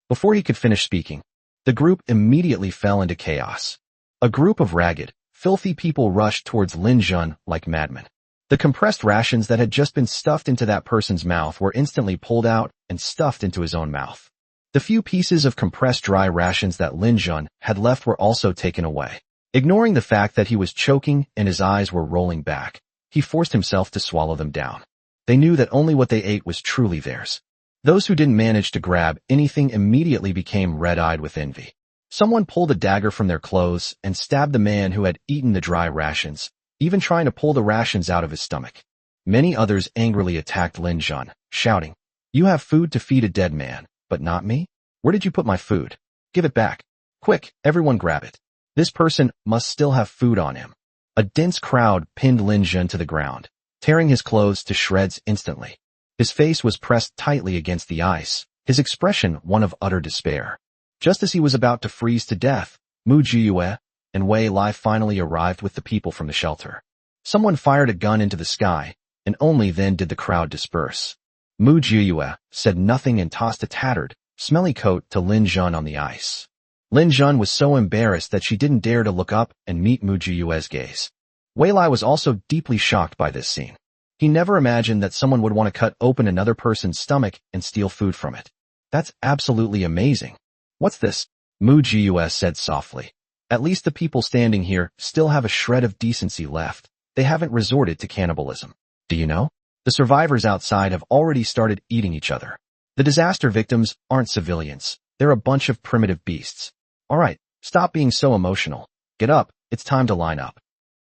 Before he could finish speaking, the group immediately fell into chaos. A group of ragged, filthy people rushed towards Lin Jun like madmen. The compressed rations that had just been stuffed into that person's mouth were instantly pulled out and stuffed into his own mouth. The few pieces of compressed dry rations that Lin Jun had left were also taken away. Ignoring the fact that he was choking and his eyes were rolling back, he forced himself to swallow them down. They knew that only what they ate was truly theirs. Those who didn't manage to grab anything immediately became red-eyed with envy. Someone pulled a dagger from their clothes and stabbed the man who had eaten the dry rations, even trying to pull the rations out of his stomach. Many others angrily attacked Lin Jun, shouting, You have food to feed a dead man, but not me? Where did you put my food? Give it back. Quick, everyone grab it. This person must still have food on him. A dense crowd pinned Lin Jun to the ground, tearing his clothes to shreds instantly. His face was pressed tightly against the ice, his expression one of utter despair. Just as he was about to freeze to death, Mu Jiyue and Wei Lai finally arrived with the people from the shelter. Someone fired a gun into the sky, and only then did the crowd disperse. Mu Jiyue said nothing and tossed a tattered, smelly coat to Lin Jun on the ice. Lin Jun was so embarrassed that she didn't dare to look up and meet Mu Jiyue's gaze. Wei Lai was also deeply shocked by this scene. He never imagined that someone would want to cut open another person's stomach and steal food from it. That's absolutely amazing. What's this? Mu Jiyue said softly. At least the people standing here still have a shred of decency left. They haven't resorted to cannibalism. Do you know? The survivors outside have already started eating each other. The disaster victims aren't civilians. They're a bunch of primitive beasts. All right, stop being so emotional. Get up, it's time to line up.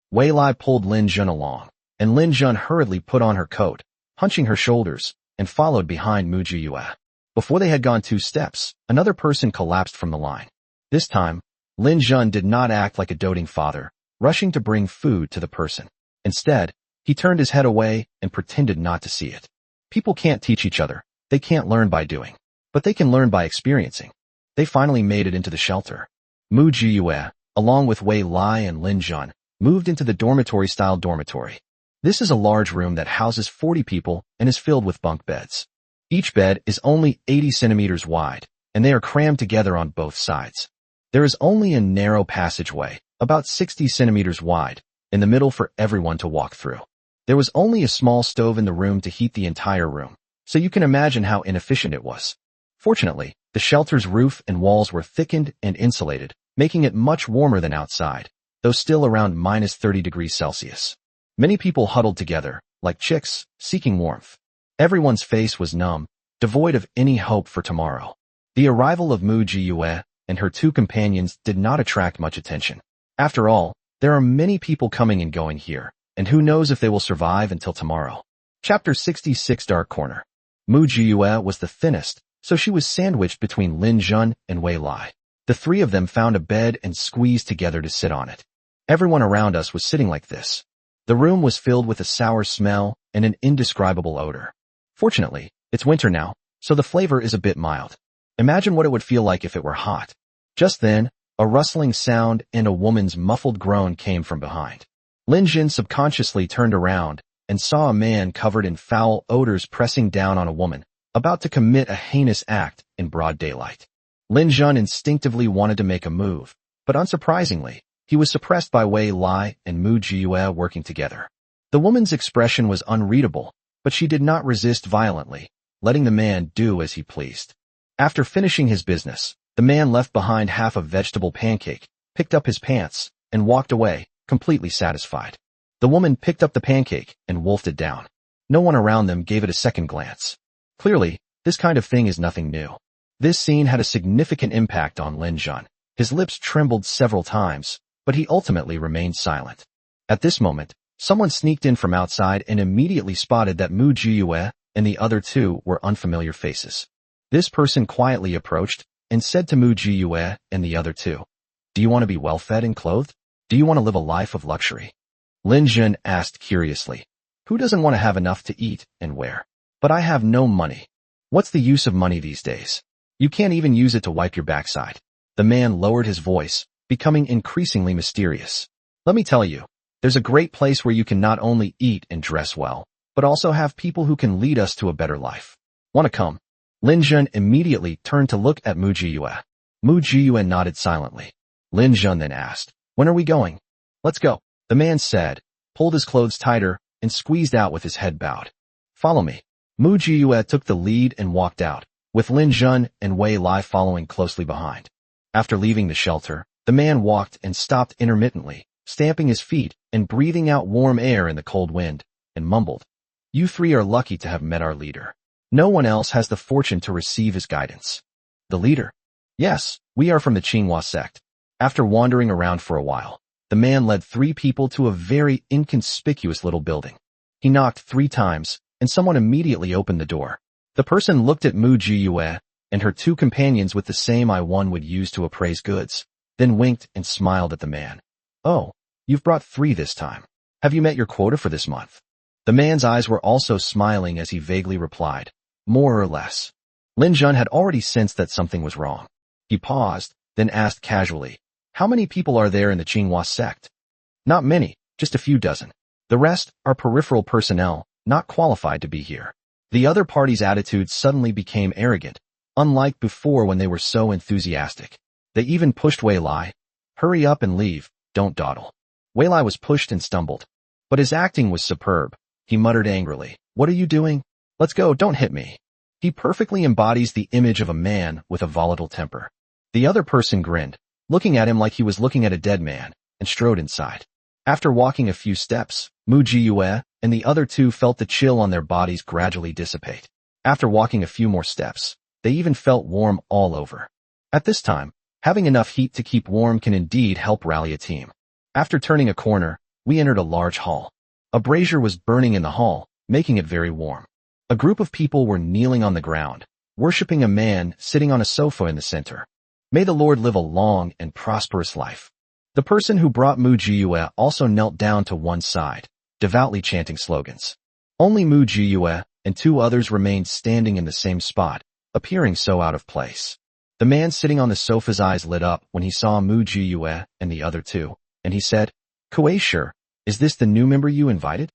Wei Lai pulled Lin Jun along, and Lin Jun hurriedly put on her coat, hunching her shoulders, and followed behind Mu Jiyue. Before they had gone 2 steps, another person collapsed from the line. This time, Lin Jun did not act like a doting father, rushing to bring food to the person. Instead, he turned his head away and pretended not to see it. People can't teach each other. They can't learn by doing. But they can learn by experiencing. They finally made it into the shelter. Mu Jiyue, along with Wei Lai and Lin Jun, moved into the dormitory-style dormitory. This is a large room that houses 40 people and is filled with bunk beds. Each bed is only 80 centimeters wide, and they are crammed together on both sides. There is only a narrow passageway, about 60 centimeters wide, in the middle for everyone to walk through. There was only a small stove in the room to heat the entire room, so you can imagine how inefficient it was. Fortunately, the shelter's roof and walls were thickened and insulated, making it much warmer than outside, though still around minus 30 degrees Celsius. Many people huddled together, like chicks, seeking warmth. Everyone's face was numb, devoid of any hope for tomorrow. The arrival of Mu Jiyue and her 2 companions did not attract much attention. After all, there are many people coming and going here, and who knows if they will survive until tomorrow. Chapter 66 Dark Corner. Mu Jiyue was the thinnest, so she was sandwiched between Lin Jun and Wei Lai. The 3 of them found a bed and squeezed together to sit on it. Everyone around us was sitting like this. The room was filled with a sour smell and an indescribable odor. Fortunately, it's winter now, so the flavor is a bit mild. Imagine what it would feel like if it were hot. Just then, a rustling sound and a woman's muffled groan came from behind. Lin Jun subconsciously turned around and saw a man covered in foul odors pressing down on a woman, about to commit a heinous act in broad daylight. Lin Jun instinctively wanted to make a move, but unsurprisingly, he was suppressed by Wei Lai and Mu Jiyue working together. The woman's expression was unreadable, but she did not resist violently, letting the man do as he pleased. After finishing his business, the man left behind half a vegetable pancake, picked up his pants, and walked away, completely satisfied. The woman picked up the pancake and wolfed it down. No one around them gave it a second glance. Clearly, this kind of thing is nothing new. This scene had a significant impact on Lin Jun. His lips trembled several times, but he ultimately remained silent. At this moment, someone sneaked in from outside and immediately spotted that Mu Jiyue and the other 2 were unfamiliar faces. This person quietly approached and said to Mu Jiyue and the other 2, "Do you want to be well-fed and clothed? Do you want to live a life of luxury?" Lin Jun asked curiously, "Who doesn't want to have enough to eat and wear? But I have no money. What's the use of money these days? You can't even use it to wipe your backside." The man lowered his voice, becoming increasingly mysterious. "Let me tell you, there's a great place where you can not only eat and dress well, but also have people who can lead us to a better life. Want to come?" Lin Jun immediately turned to look at Mu Jiyue. Mu Jiyue nodded silently. Lin Jun then asked, "When are we going?" "Let's go," the man said, pulled his clothes tighter, and squeezed out with his head bowed. "Follow me." Mu Jiyue took the lead and walked out, with Lin Jun and Wei Lai following closely behind. After leaving the shelter, the man walked and stopped intermittently, stamping his feet and breathing out warm air in the cold wind, and mumbled, "You 3 are lucky to have met our leader. No one else has the fortune to receive his guidance." "The leader?" "Yes, we are from the Manhwa sect." After wandering around for a while, the man led 3 people to a very inconspicuous little building. He knocked 3 times, and someone immediately opened the door. The person looked at Mu Jiyue and her 2 companions with the same eye one would use to appraise goods, then winked and smiled at the man. "Oh, you've brought 3 this time. Have you met your quota for this month?" The man's eyes were also smiling as he vaguely replied, "More or less." Lin Jun had already sensed that something was wrong. He paused, then asked casually, "How many people are there in the Manhwa sect?" "Not many, just a few dozen. The rest are peripheral personnel, not qualified to be here." The other party's attitude suddenly became arrogant, unlike before when they were so enthusiastic. They even pushed Wei Lai. "Hurry up and leave, don't dawdle." Wei Lai was pushed and stumbled. But his acting was superb. He muttered angrily, "What are you doing? Let's go, don't hit me." He perfectly embodies the image of a man with a volatile temper. The other person grinned, looking at him like he was looking at a dead man, and strode inside. After walking a few steps, Mu Jiyue and the other 2 felt the chill on their bodies gradually dissipate. After walking a few more steps, they even felt warm all over. At this time, having enough heat to keep warm can indeed help rally a team. After turning a corner, we entered a large hall. A brazier was burning in the hall, making it very warm. A group of people were kneeling on the ground, worshipping a man sitting on a sofa in the center. May the Lord live a long and prosperous life. The person who brought Mu Jiyue also knelt down to one side, devoutly chanting slogans. Only Mu Jiyue and two others remained standing in the same spot, appearing so out of place. The man sitting on the sofa's eyes lit up when he saw Mu Jiyue and the other two, and he said, "Kuei-shi, is this the new member you invited?"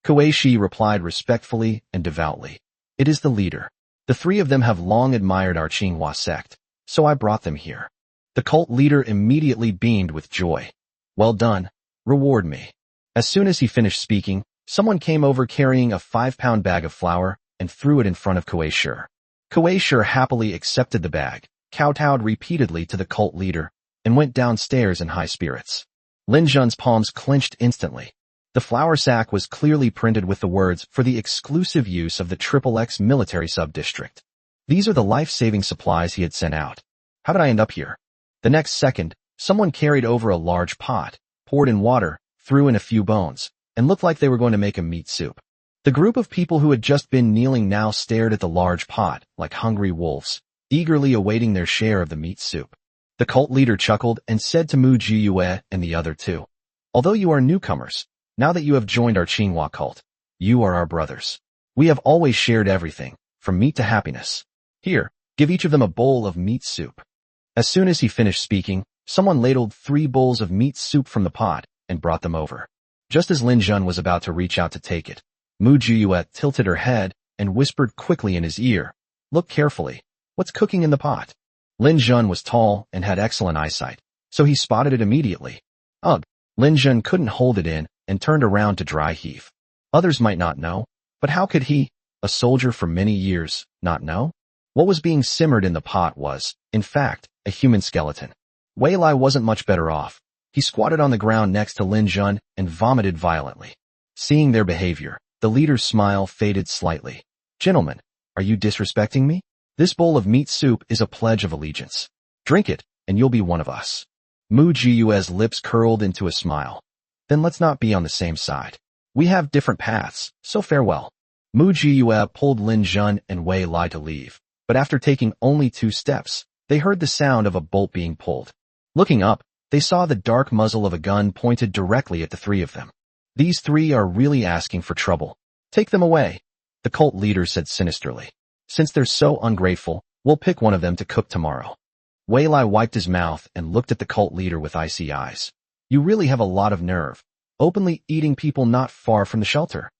Kuei-shi replied respectfully and devoutly, "It is the leader. The three of them have long admired our Qinghua sect, so I brought them here." The cult leader immediately beamed with joy. "Well done. Reward me." As soon as he finished speaking, someone came over carrying a 5-pound bag of flour and threw it in front of Kuei-shi. Kuei-shi happily accepted the bag, kowtowed repeatedly to the cult leader, and went downstairs in high spirits. Lin Jun's palms clenched instantly. The flour sack was clearly printed with the words "for the exclusive use of the XXX military sub-district." These are the life-saving supplies he had sent out. How did I end up here? The next second, someone carried over a large pot, poured in water, threw in a few bones, and looked like they were going to make a meat soup. The group of people who had just been kneeling now stared at the large pot, like hungry wolves, eagerly awaiting their share of the meat soup. The cult leader chuckled and said to Mu Jiyue and the other two, "Although you are newcomers, now that you have joined our Qinghua cult, you are our brothers. We have always shared everything, from meat to happiness. Here, give each of them a bowl of meat soup." As soon as he finished speaking, someone ladled 3 bowls of meat soup from the pot and brought them over. Just as Lin Jun was about to reach out to take it, Mu Jiyue tilted her head and whispered quickly in his ear, "Look carefully. What's cooking in the pot?" Lin Jun was tall and had excellent eyesight, so he spotted it immediately. Ugh! Lin Jun couldn't hold it in and turned around to dry heave. Others might not know, but how could he, a soldier for many years, not know? What was being simmered in the pot was, in fact, a human skeleton. Wei Lai wasn't much better off. He squatted on the ground next to Lin Jun and vomited violently. Seeing their behavior, the leader's smile faded slightly. "Gentlemen, are you disrespecting me? This bowl of meat soup is a pledge of allegiance. Drink it, and you'll be one of us." Mu Jiyue's lips curled into a smile. "Then let's not be on the same side. We have different paths, so farewell." Mu Jiyue pulled Lin Jun and Wei Lai to leave, but after taking only 2 steps, they heard the sound of a bolt being pulled. Looking up, they saw the dark muzzle of a gun pointed directly at the 3 of them. "These 3 are really asking for trouble. Take them away," the cult leader said sinisterly. "Since they're so ungrateful, we'll pick one of them to cook tomorrow." Wei Lai wiped his mouth and looked at the cult leader with icy eyes. "You really have a lot of nerve, openly eating people not far from the shelter."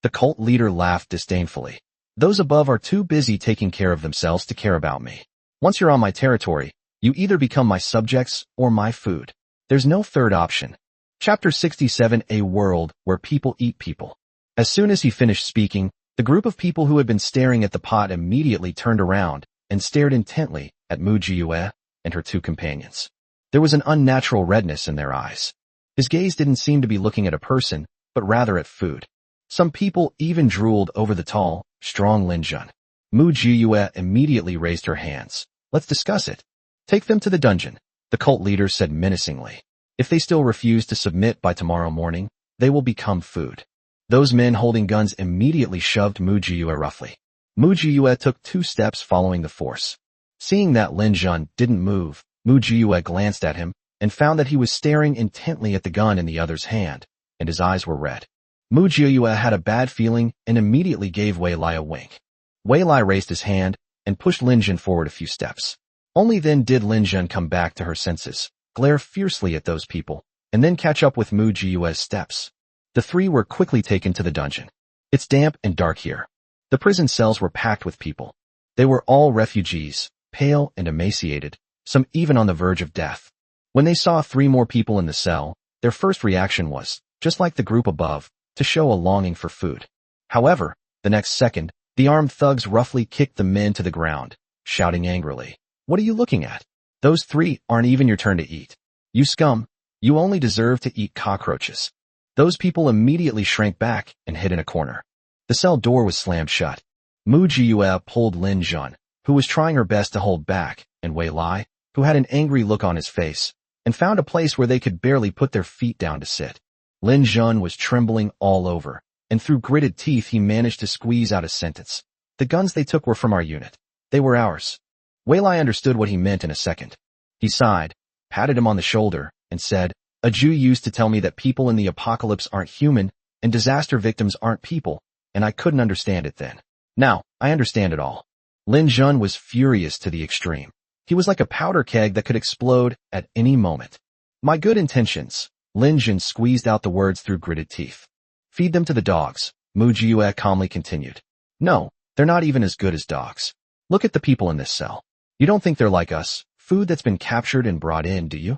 The cult leader laughed disdainfully. "Those above are too busy taking care of themselves to care about me. Once you're on my territory, you either become my subjects or my food. There's no third option." Chapter 67: A World Where People Eat People. As soon as he finished speaking, the group of people who had been staring at the pot immediately turned around and stared intently at Mu Jiyue and her 2 companions. There was an unnatural redness in their eyes. His gaze didn't seem to be looking at a person, but rather at food. Some people even drooled over the tall, strong Lin Jun. Mu Jiyue immediately raised her hands. "Let's discuss it. Take them to the dungeon," the cult leader said menacingly. "If they still refuse to submit by tomorrow morning, they will become food." Those men holding guns immediately shoved Mu Jiyue roughly. Mu Jiyue took 2 steps following the force. Seeing that Lin Jun didn't move, Mu Jiyue glanced at him and found that he was staring intently at the gun in the other's hand, and his eyes were red. Mu Jiyue had a bad feeling and immediately gave Wei Lai a wink. Wei Lai raised his hand and pushed Lin Jun forward a few steps. Only then did Lin Jun come back to her senses, glare fiercely at those people, and then catch up with Mu Jiyue's steps. The 3 were quickly taken to the dungeon. It's damp and dark here. The prison cells were packed with people. They were all refugees, pale and emaciated, some even on the verge of death. When they saw 3 more people in the cell, their first reaction was, just like the group above, to show a longing for food. However, the next second, the armed thugs roughly kicked the men to the ground, shouting angrily, "What are you looking at? Those 3 aren't even your turn to eat. You scum, you only deserve to eat cockroaches." Those people immediately shrank back and hid in a corner. The cell door was slammed shut. Mu Jiyue pulled Lin Jun, who was trying her best to hold back, and Wei Lai, who had an angry look on his face, and found a place where they could barely put their feet down to sit. Lin Jun was trembling all over, and through gritted teeth he managed to squeeze out a sentence. "The guns they took were from our unit. They were ours. Wei Lai understood what he meant in a second. He sighed, patted him on the shoulder, and said, "A Jew used to tell me that people in the apocalypse aren't human, and disaster victims aren't people, and I couldn't understand it then. Now, I understand it all." Lin Jun was furious to the extreme. He was like a powder keg that could explode at any moment. "My good intentions," Lin Jun squeezed out the words through gritted teeth. "Feed them to the dogs," Mu Jiue calmly continued. "No, they're not even as good as dogs. Look at the people in this cell. You don't think they're like us, food that's been captured and brought in, do you?"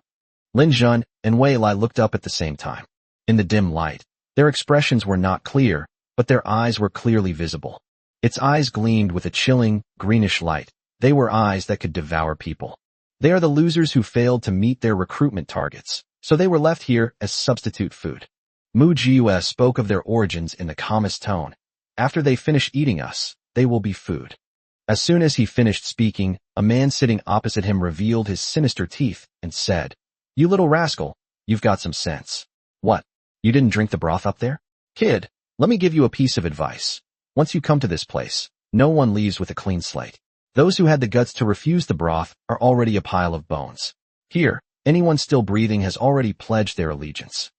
Lin Jun and Wei Lai looked up at the same time. In the dim light, their expressions were not clear, but their eyes were clearly visible. Its eyes gleamed with a chilling, greenish light. They were eyes that could devour people. They are the losers who failed to meet their recruitment targets, so they were left here as substitute food. Mu Jiue spoke of their origins in the calmest tone. "After they finish eating us, they will be food." As soon as he finished speaking, a man sitting opposite him revealed his sinister teeth and said, "You little rascal, you've got some sense. What? You didn't drink the broth up there? Kid, let me give you a piece of advice. Once you come to this place, no one leaves with a clean slate. Those who had the guts to refuse the broth are already a pile of bones. Here, anyone still breathing has already pledged their allegiance."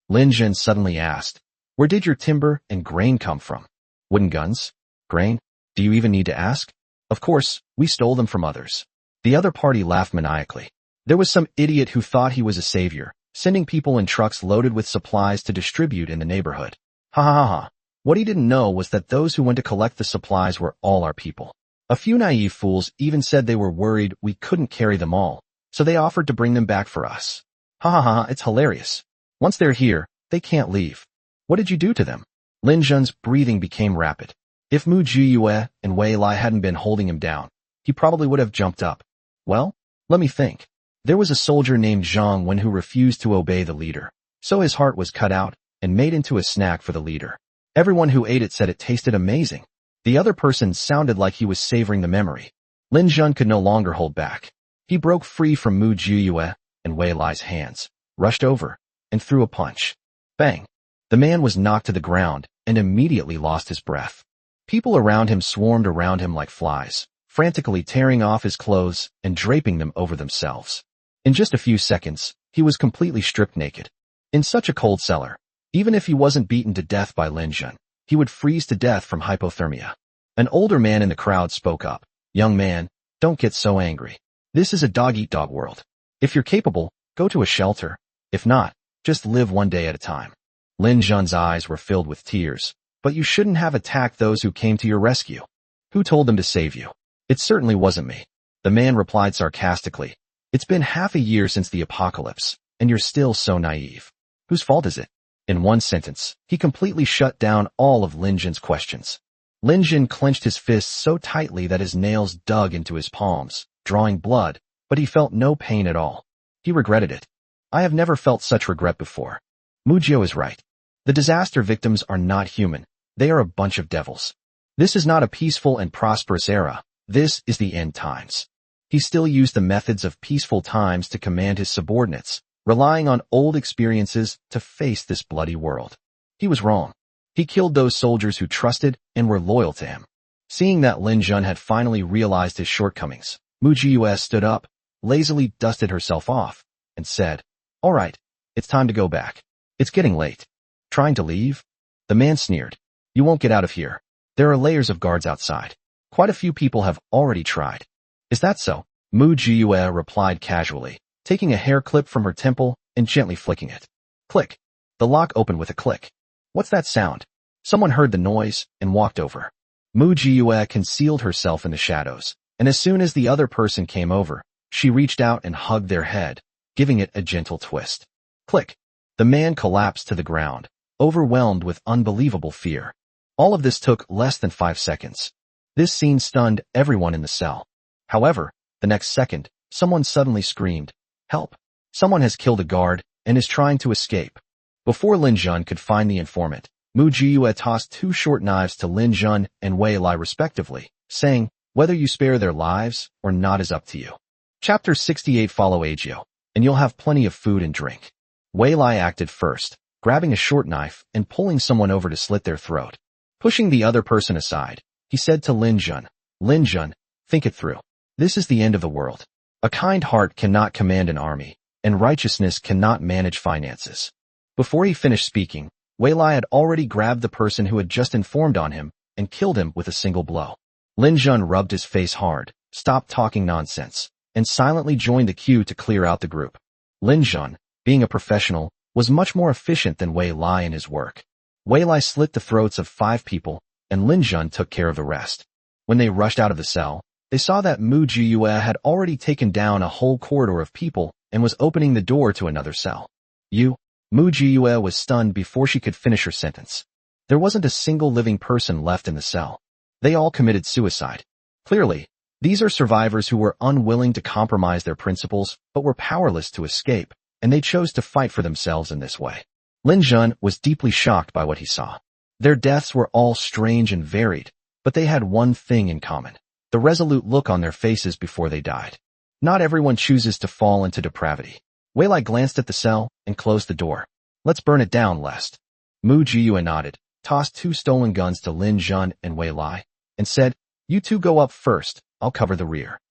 Lin Jun suddenly asked, "Where did your timber and grain come from? Wooden guns? Grain? Do you even need to ask? Of course, we stole them from others." The other party laughed maniacally. There was some idiot who thought he was a savior, sending people in trucks loaded with supplies to distribute in the neighborhood. Ha ha ha ha. What he didn't know was that those who went to collect the supplies were all our people. A few naive fools even said they were worried we couldn't carry them all, so they offered to bring them back for us. Ha ha ha, it's hilarious. Once they're here, they can't leave. What did you do to them? Lin Jun's breathing became rapid. If Mu Jiue and Wei Lai hadn't been holding him down, he probably would have jumped up. Well, let me think. There was a soldier named Zhang Wen who refused to obey the leader, so his heart was cut out and made into a snack for the leader. Everyone who ate it said it tasted amazing. The other person sounded like he was savoring the memory. Lin Jun could no longer hold back. He broke free from Mu Jiue and Wei Lai's hands, rushed over, and threw a punch. Bang! The man was knocked to the ground and immediately lost his breath. People around him swarmed around him like flies, frantically tearing off his clothes and draping them over themselves. In just a few seconds, he was completely stripped naked. In such a cold cellar, even if he wasn't beaten to death by Lin Jun, he would freeze to death from hypothermia. An older man in the crowd spoke up. "Young man, don't get so angry. This is a dog-eat-dog world. If you're capable, go to a shelter. If not, just live one day at a time." Lin Jun's eyes were filled with tears. "But you shouldn't have attacked those who came to your rescue. Who told them to save you?" "It certainly wasn't me," the man replied sarcastically. "It's been half a year since the apocalypse, and you're still so naive. Whose fault is it?" In one sentence, he completely shut down all of Lin Jun's questions. Lin Jun clenched his fists so tightly that his nails dug into his palms, drawing blood, but he felt no pain at all. He regretted it. "I have never felt such regret before. Mujio is right. The disaster victims are not human. They are a bunch of devils. This is not a peaceful and prosperous era. This is the end times." He still used the methods of peaceful times to command his subordinates, relying on old experiences to face this bloody world. He was wrong. He killed those soldiers who trusted and were loyal to him. Seeing that Lin Jun had finally realized his shortcomings, Mu Jiue stood up, lazily dusted herself off, and said, "All right, it's time to go back. It's getting late." "Trying to leave?" The man sneered. "You won't get out of here. There are layers of guards outside. Quite a few people have already tried." "Is that so?" Mu Jiue replied casually, taking a hair clip from her temple and gently flicking it. Click. The lock opened with a click. "What's that sound?" Someone heard the noise and walked over. Mu Jiue concealed herself in the shadows, and as soon as the other person came over, she reached out and hugged their head, giving it a gentle twist. Click. The man collapsed to the ground, overwhelmed with unbelievable fear. All of this took less than 5 seconds. This scene stunned everyone in the cell. However, the next second, someone suddenly screamed, "Help! Someone has killed a guard and is trying to escape." Before Lin Jun could find the informant, Mu Jiue tossed 2 short knives to Lin Jun and Wei Lai respectively, saying, "Whether you spare their lives or not is up to you." Chapter 68. Follow Agio, and you'll have plenty of food and drink. Wei Lai acted first, grabbing a short knife and pulling someone over to slit their throat. Pushing the other person aside, he said to Lin Jun, Think it through. This is the end of the world. A kind heart cannot command an army, and righteousness cannot manage finances. Before he finished speaking, Wei Lai had already grabbed the person who had just informed on him and killed him with a single blow. Lin Jun rubbed his face hard, stopped talking nonsense, and silently joined the queue to clear out the group. Lin Jun, being a professional, was much more efficient than Wei Lai in his work. Wei Lai slit the throats of 5 people, and Lin Jun took care of the rest. When they rushed out of the cell, they saw that Mu Jiyue had already taken down a whole corridor of people and was opening the door to another cell. Mu Jiyue was stunned before she could finish her sentence. There wasn't a single living person left in the cell. They all committed suicide. Clearly, these are survivors who were unwilling to compromise their principles but were powerless to escape, and they chose to fight for themselves in this way. Lin Jun was deeply shocked by what he saw. Their deaths were all strange and varied, but they had one thing in common: the resolute look on their faces before they died. Not everyone chooses to fall into depravity. Wei Lai glanced at the cell and closed the door. Let's burn it down, lest. Mu Jiyue nodded, tossed 2 stolen guns to Lin Jun and Wei Lai, and said, "You 2 go up first, I'll cover the rear."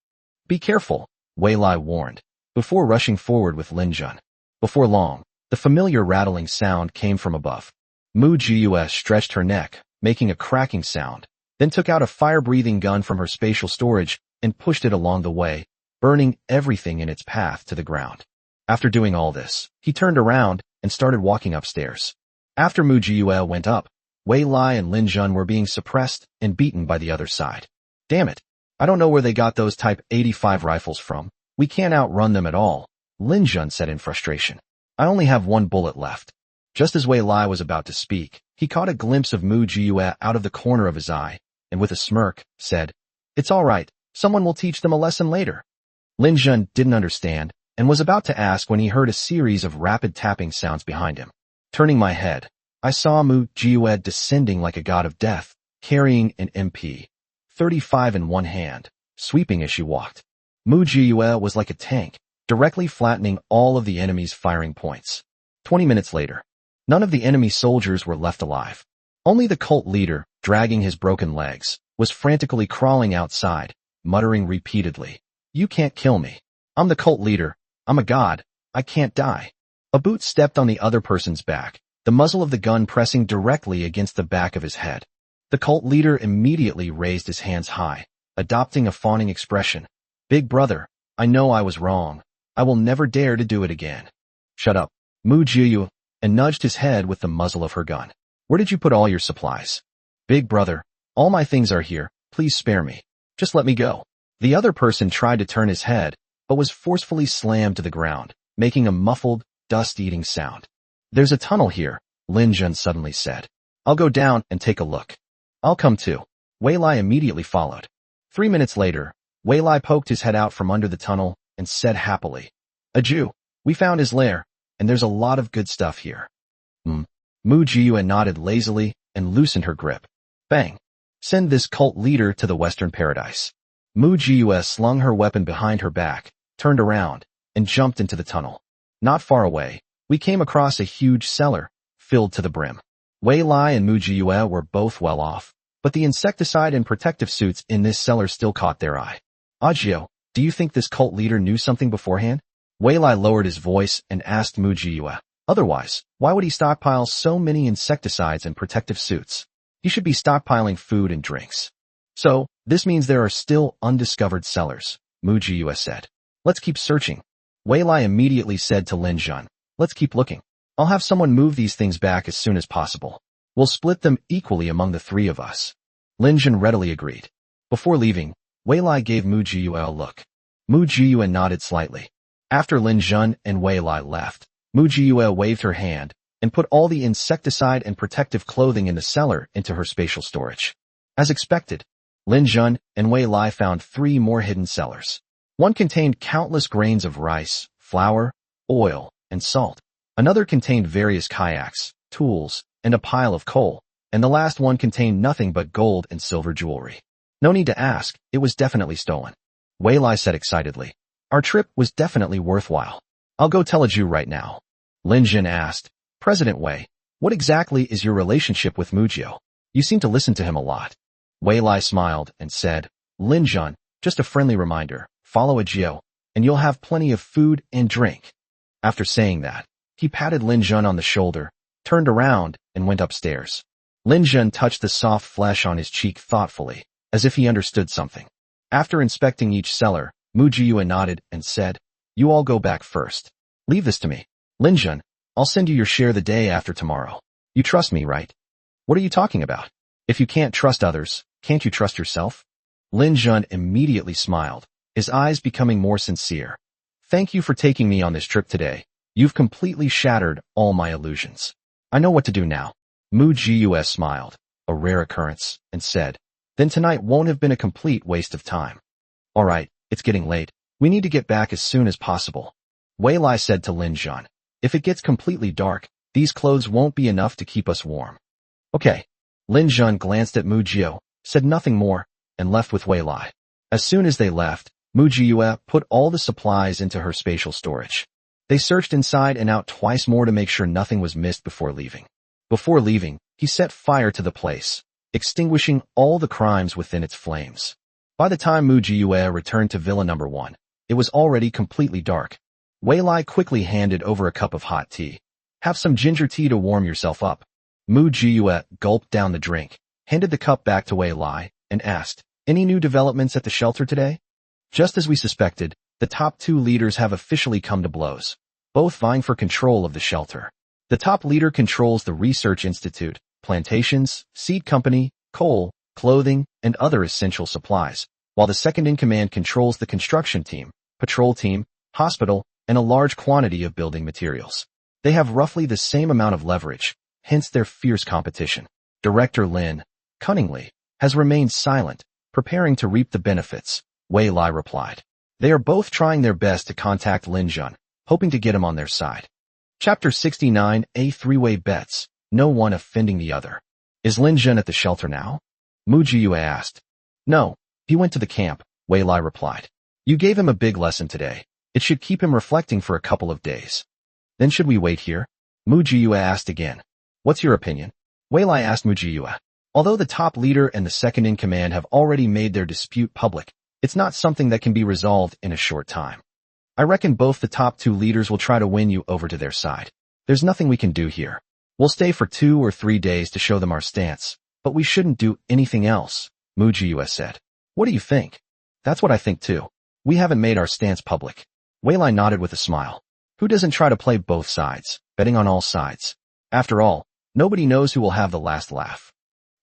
"Be careful," Wei Lai warned, before rushing forward with Lin Jun. Before long, the familiar rattling sound came from above. Mu Jiyue stretched her neck, making a cracking sound, then took out a fire-breathing gun from her spatial storage and pushed it along the way, burning everything in its path to the ground. After doing all this, he turned around and started walking upstairs. After Mu Jiyue went up, Wei Lai and Lin Jun were being suppressed and beaten by the other side. "Damn it. I don't know where they got those Type 85 rifles from. We can't outrun them at all," Lin Jun said in frustration. "I only have 1 bullet left." Just as Wei Lai was about to speak, he caught a glimpse of Mu Jiyue out of the corner of his eye, and with a smirk, said, "It's all right. Someone will teach them a lesson later." Lin Jun didn't understand, and was about to ask when he heard a series of rapid tapping sounds behind him. Turning my head, I saw Mu Jiyue descending like a god of death, carrying an MP-35 in one hand, sweeping as she walked. Mu Jiyue was like a tank, directly flattening all of the enemy's firing points. 20 minutes later, none of the enemy soldiers were left alive. Only the cult leader, dragging his broken legs, was frantically crawling outside, muttering repeatedly, "You can't kill me. I'm the cult leader. I'm a god. I can't die." A boot stepped on the other person's back, the muzzle of the gun pressing directly against the back of his head. The cult leader immediately raised his hands high, adopting a fawning expression. "Big brother, I know I was wrong. I will never dare to do it again." "Shut up, Mu Jiyue," and nudged his head with the muzzle of her gun. "Where did you put all your supplies?" "Big brother, all my things are here. Please spare me. Just let me go." The other person tried to turn his head, but was forcefully slammed to the ground, making a muffled, dust-eating sound. "There's a tunnel here," Lin Jun suddenly said. "I'll go down and take a look." "I'll come too." Wei Lai immediately followed. 3 minutes later, Wei Lai poked his head out from under the tunnel and said happily, "A Jew, we found his lair, and there's a lot of good stuff here." Mu Jiyue nodded lazily and loosened her grip. Bang! "Send this cult leader to the Western Paradise." Mu Jiyue slung her weapon behind her back, turned around, and jumped into the tunnel. Not far away, we came across a huge cellar, filled to the brim. Wei Lai and Mu Jiyue were both well off, but the insecticide and protective suits in this cellar still caught their eye. "Ajio, do you think this cult leader knew something beforehand?" Wei Lai lowered his voice and asked Mu Jiyue. "Otherwise, why would he stockpile so many insecticides and protective suits? He should be stockpiling food and drinks." "So, this means there are still undiscovered cellars," Mu Jiyue said. "Let's keep searching." Wei Lai immediately said to Lin Jun, "Let's keep looking. I'll have someone move these things back as soon as possible. We'll split them equally among the 3 of us." Lin Jun readily agreed. Before leaving, Wei Lai gave Mu Jiyue a look. Mu Jiyue nodded slightly. After Lin Jun and Wei Lai left, Mu Jiyue waved her hand and put all the insecticide and protective clothing in the cellar into her spatial storage. As expected, Lin Jun and Wei Lai found 3 more hidden cellars. One contained countless grains of rice, flour, oil, and salt. Another contained various kayaks, tools, and a pile of coal, and the last one contained nothing but gold and silver jewelry. No need to ask, it was definitely stolen. Wei Lai said excitedly, "Our trip was definitely worthwhile. I'll go tell a Jew right now." Lin Jun asked, "President Wei, what exactly is your relationship with Mu Jiyue? You seem to listen to him a lot." Wei Lai smiled and said, "Lin Jun, Just a friendly reminder, follow a Geo, and you'll have plenty of food and drink. After saying that, he patted Lin Jun on the shoulder, turned around, and went upstairs. Lin Jun touched the soft flesh on his cheek thoughtfully, as if he understood something. After inspecting each cellar, Mu Jiyue nodded and said, "You all go back first. Leave this to me. Lin Jun, I'll send you your share the day after tomorrow. You trust me, right?" "What are you talking about? If you can't trust others, can't you trust yourself?" Lin Jun immediately smiled, his eyes becoming more sincere. "Thank you for taking me on this trip today. You've completely shattered all my illusions. I know what to do now." Mu Jiyue smiled, a rare occurrence, and said, "Then tonight won't have been a complete waste of time." "All right, it's getting late. We need to get back as soon as possible." Wei Lai said to Lin Jun, "If it gets completely dark, these clothes won't be enough to keep us warm." "Okay." Lin Jun glanced at Mu Jiyue, said nothing more, and left with Wei Lai. As soon as they left, Mu Jiyue put all the supplies into her spatial storage. They searched inside and out twice more to make sure nothing was missed before leaving. Before leaving, he set fire to the place, extinguishing all the crimes within its flames. By the time Mu Jiyue returned to Villa No. 1, it was already completely dark. Wei Lai quickly handed over a cup of hot tea. "Have some ginger tea to warm yourself up." Mu Jiyue gulped down the drink, handed the cup back to Wei Lai, and asked, "Any new developments at the shelter today?" Just as we suspected, the top two leaders have officially come to blows, both vying for control of the shelter. The top leader controls the research institute, plantations, seed company, coal, clothing, and other essential supplies, while the second-in-command controls the construction team, patrol team, hospital, and a large quantity of building materials. They have roughly the same amount of leverage, hence their fierce competition. Director Lin, cunningly, has remained silent, preparing to reap the benefits, Wei Lai replied. They are both trying their best to contact Lin Jun, hoping to get him on their side. Chapter 69, A Three-Way Bets, No One Offending the Other. Is Lin Jun at the shelter now? Mu Jiyue asked. No, he went to the camp, Wei Lai replied. You gave him a big lesson today. It should keep him reflecting for a couple of days. Then should we wait here? Mu Jiyue asked again. What's your opinion? Wei Lai asked Mu Jiyue. Although the top leader and the second-in-command have already made their dispute public, it's not something that can be resolved in a short time. I reckon both the top two leaders will try to win you over to their side. There's nothing we can do here. We'll stay for 2 or 3 days to show them our stance, but we shouldn't do anything else, Mu Jiyue said. What do you think? That's what I think too. We haven't made our stance public. Wei Lai nodded with a smile. Who doesn't try to play both sides, betting on all sides? After all, nobody knows who will have the last laugh.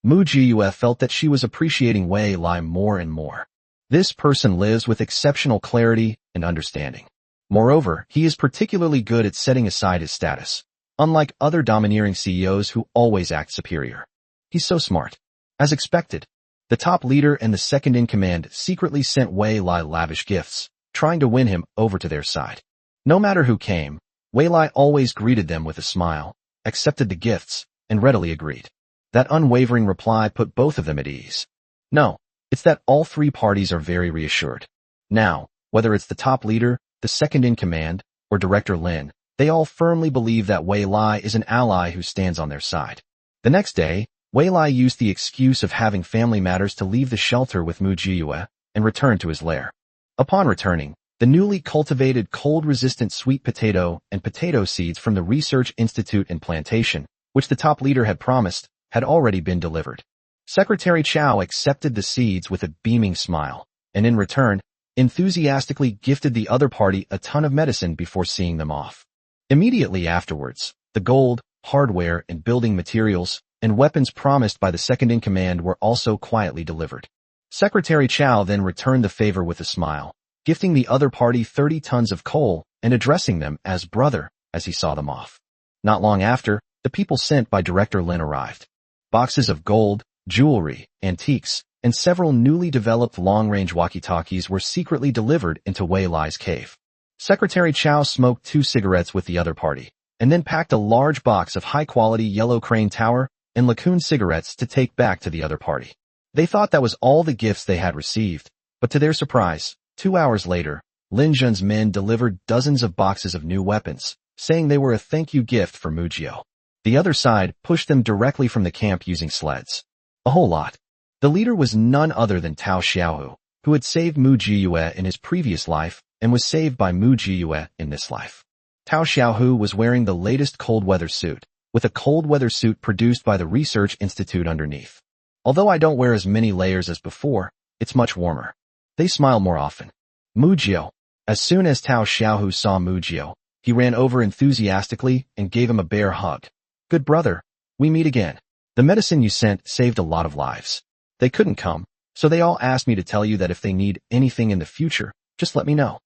Mu Jiyue felt that she was appreciating Wei Lai more and more. This person lives with exceptional clarity and understanding. Moreover, he is particularly good at setting aside his status, unlike other domineering CEOs who always act superior. He's so smart. As expected, the top leader and the second-in-command secretly sent Wei Lai lavish gifts, trying to win him over to their side. No matter who came, Wei Lai always greeted them with a smile, accepted the gifts, and readily agreed. That unwavering reply put both of them at ease. No, it's that all three parties are very reassured. Now, whether it's the top leader, the second-in-command, or Director Lin, they all firmly believe that Wei Lai is an ally who stands on their side. The next day, Wei Lai used the excuse of having family matters to leave the shelter with Mu Jiyue and return to his lair. Upon returning, the newly cultivated cold-resistant sweet potato and potato seeds from the Research Institute and Plantation, which the top leader had promised, had already been delivered. Secretary Chow accepted the seeds with a beaming smile, and in return, enthusiastically gifted the other party a ton of medicine before seeing them off. Immediately afterwards, the gold, hardware, and building materials, and weapons promised by the second-in-command were also quietly delivered. Secretary Chow then returned the favor with a smile, gifting the other party 30 tons of coal and addressing them as brother as he saw them off. Not long after, the people sent by Director Lin arrived. Boxes of gold, jewelry, antiques, and several newly developed long-range walkie-talkies were secretly delivered into Wei Lai's cave. Secretary Chow smoked 2 cigarettes with the other party, and then packed a large box of high-quality Yellow Crane Tower and Lacoon cigarettes to take back to the other party. They thought that was all the gifts they had received, but to their surprise, 2 hours later, Lin Jun's men delivered dozens of boxes of new weapons, saying they were a thank-you gift for Mu Jiyue. The other side pushed them directly from the camp using sleds. A whole lot. The leader was none other than Tao Xiaohu, who had saved Mu Jiyue in his previous life and was saved by Mu Jiyue in this life. Tao Xiaohu was wearing the latest cold weather suit, with a cold weather suit produced by the Research Institute underneath. Although I don't wear as many layers as before, it's much warmer. They smile more often. Mu Jio. As soon as Tao Xiaohu saw Mu Jio, he ran over enthusiastically and gave him a bear hug. Good brother, we meet again. The medicine you sent saved a lot of lives. They couldn't come, so they all asked me to tell you that if they need anything in the future, just let me know.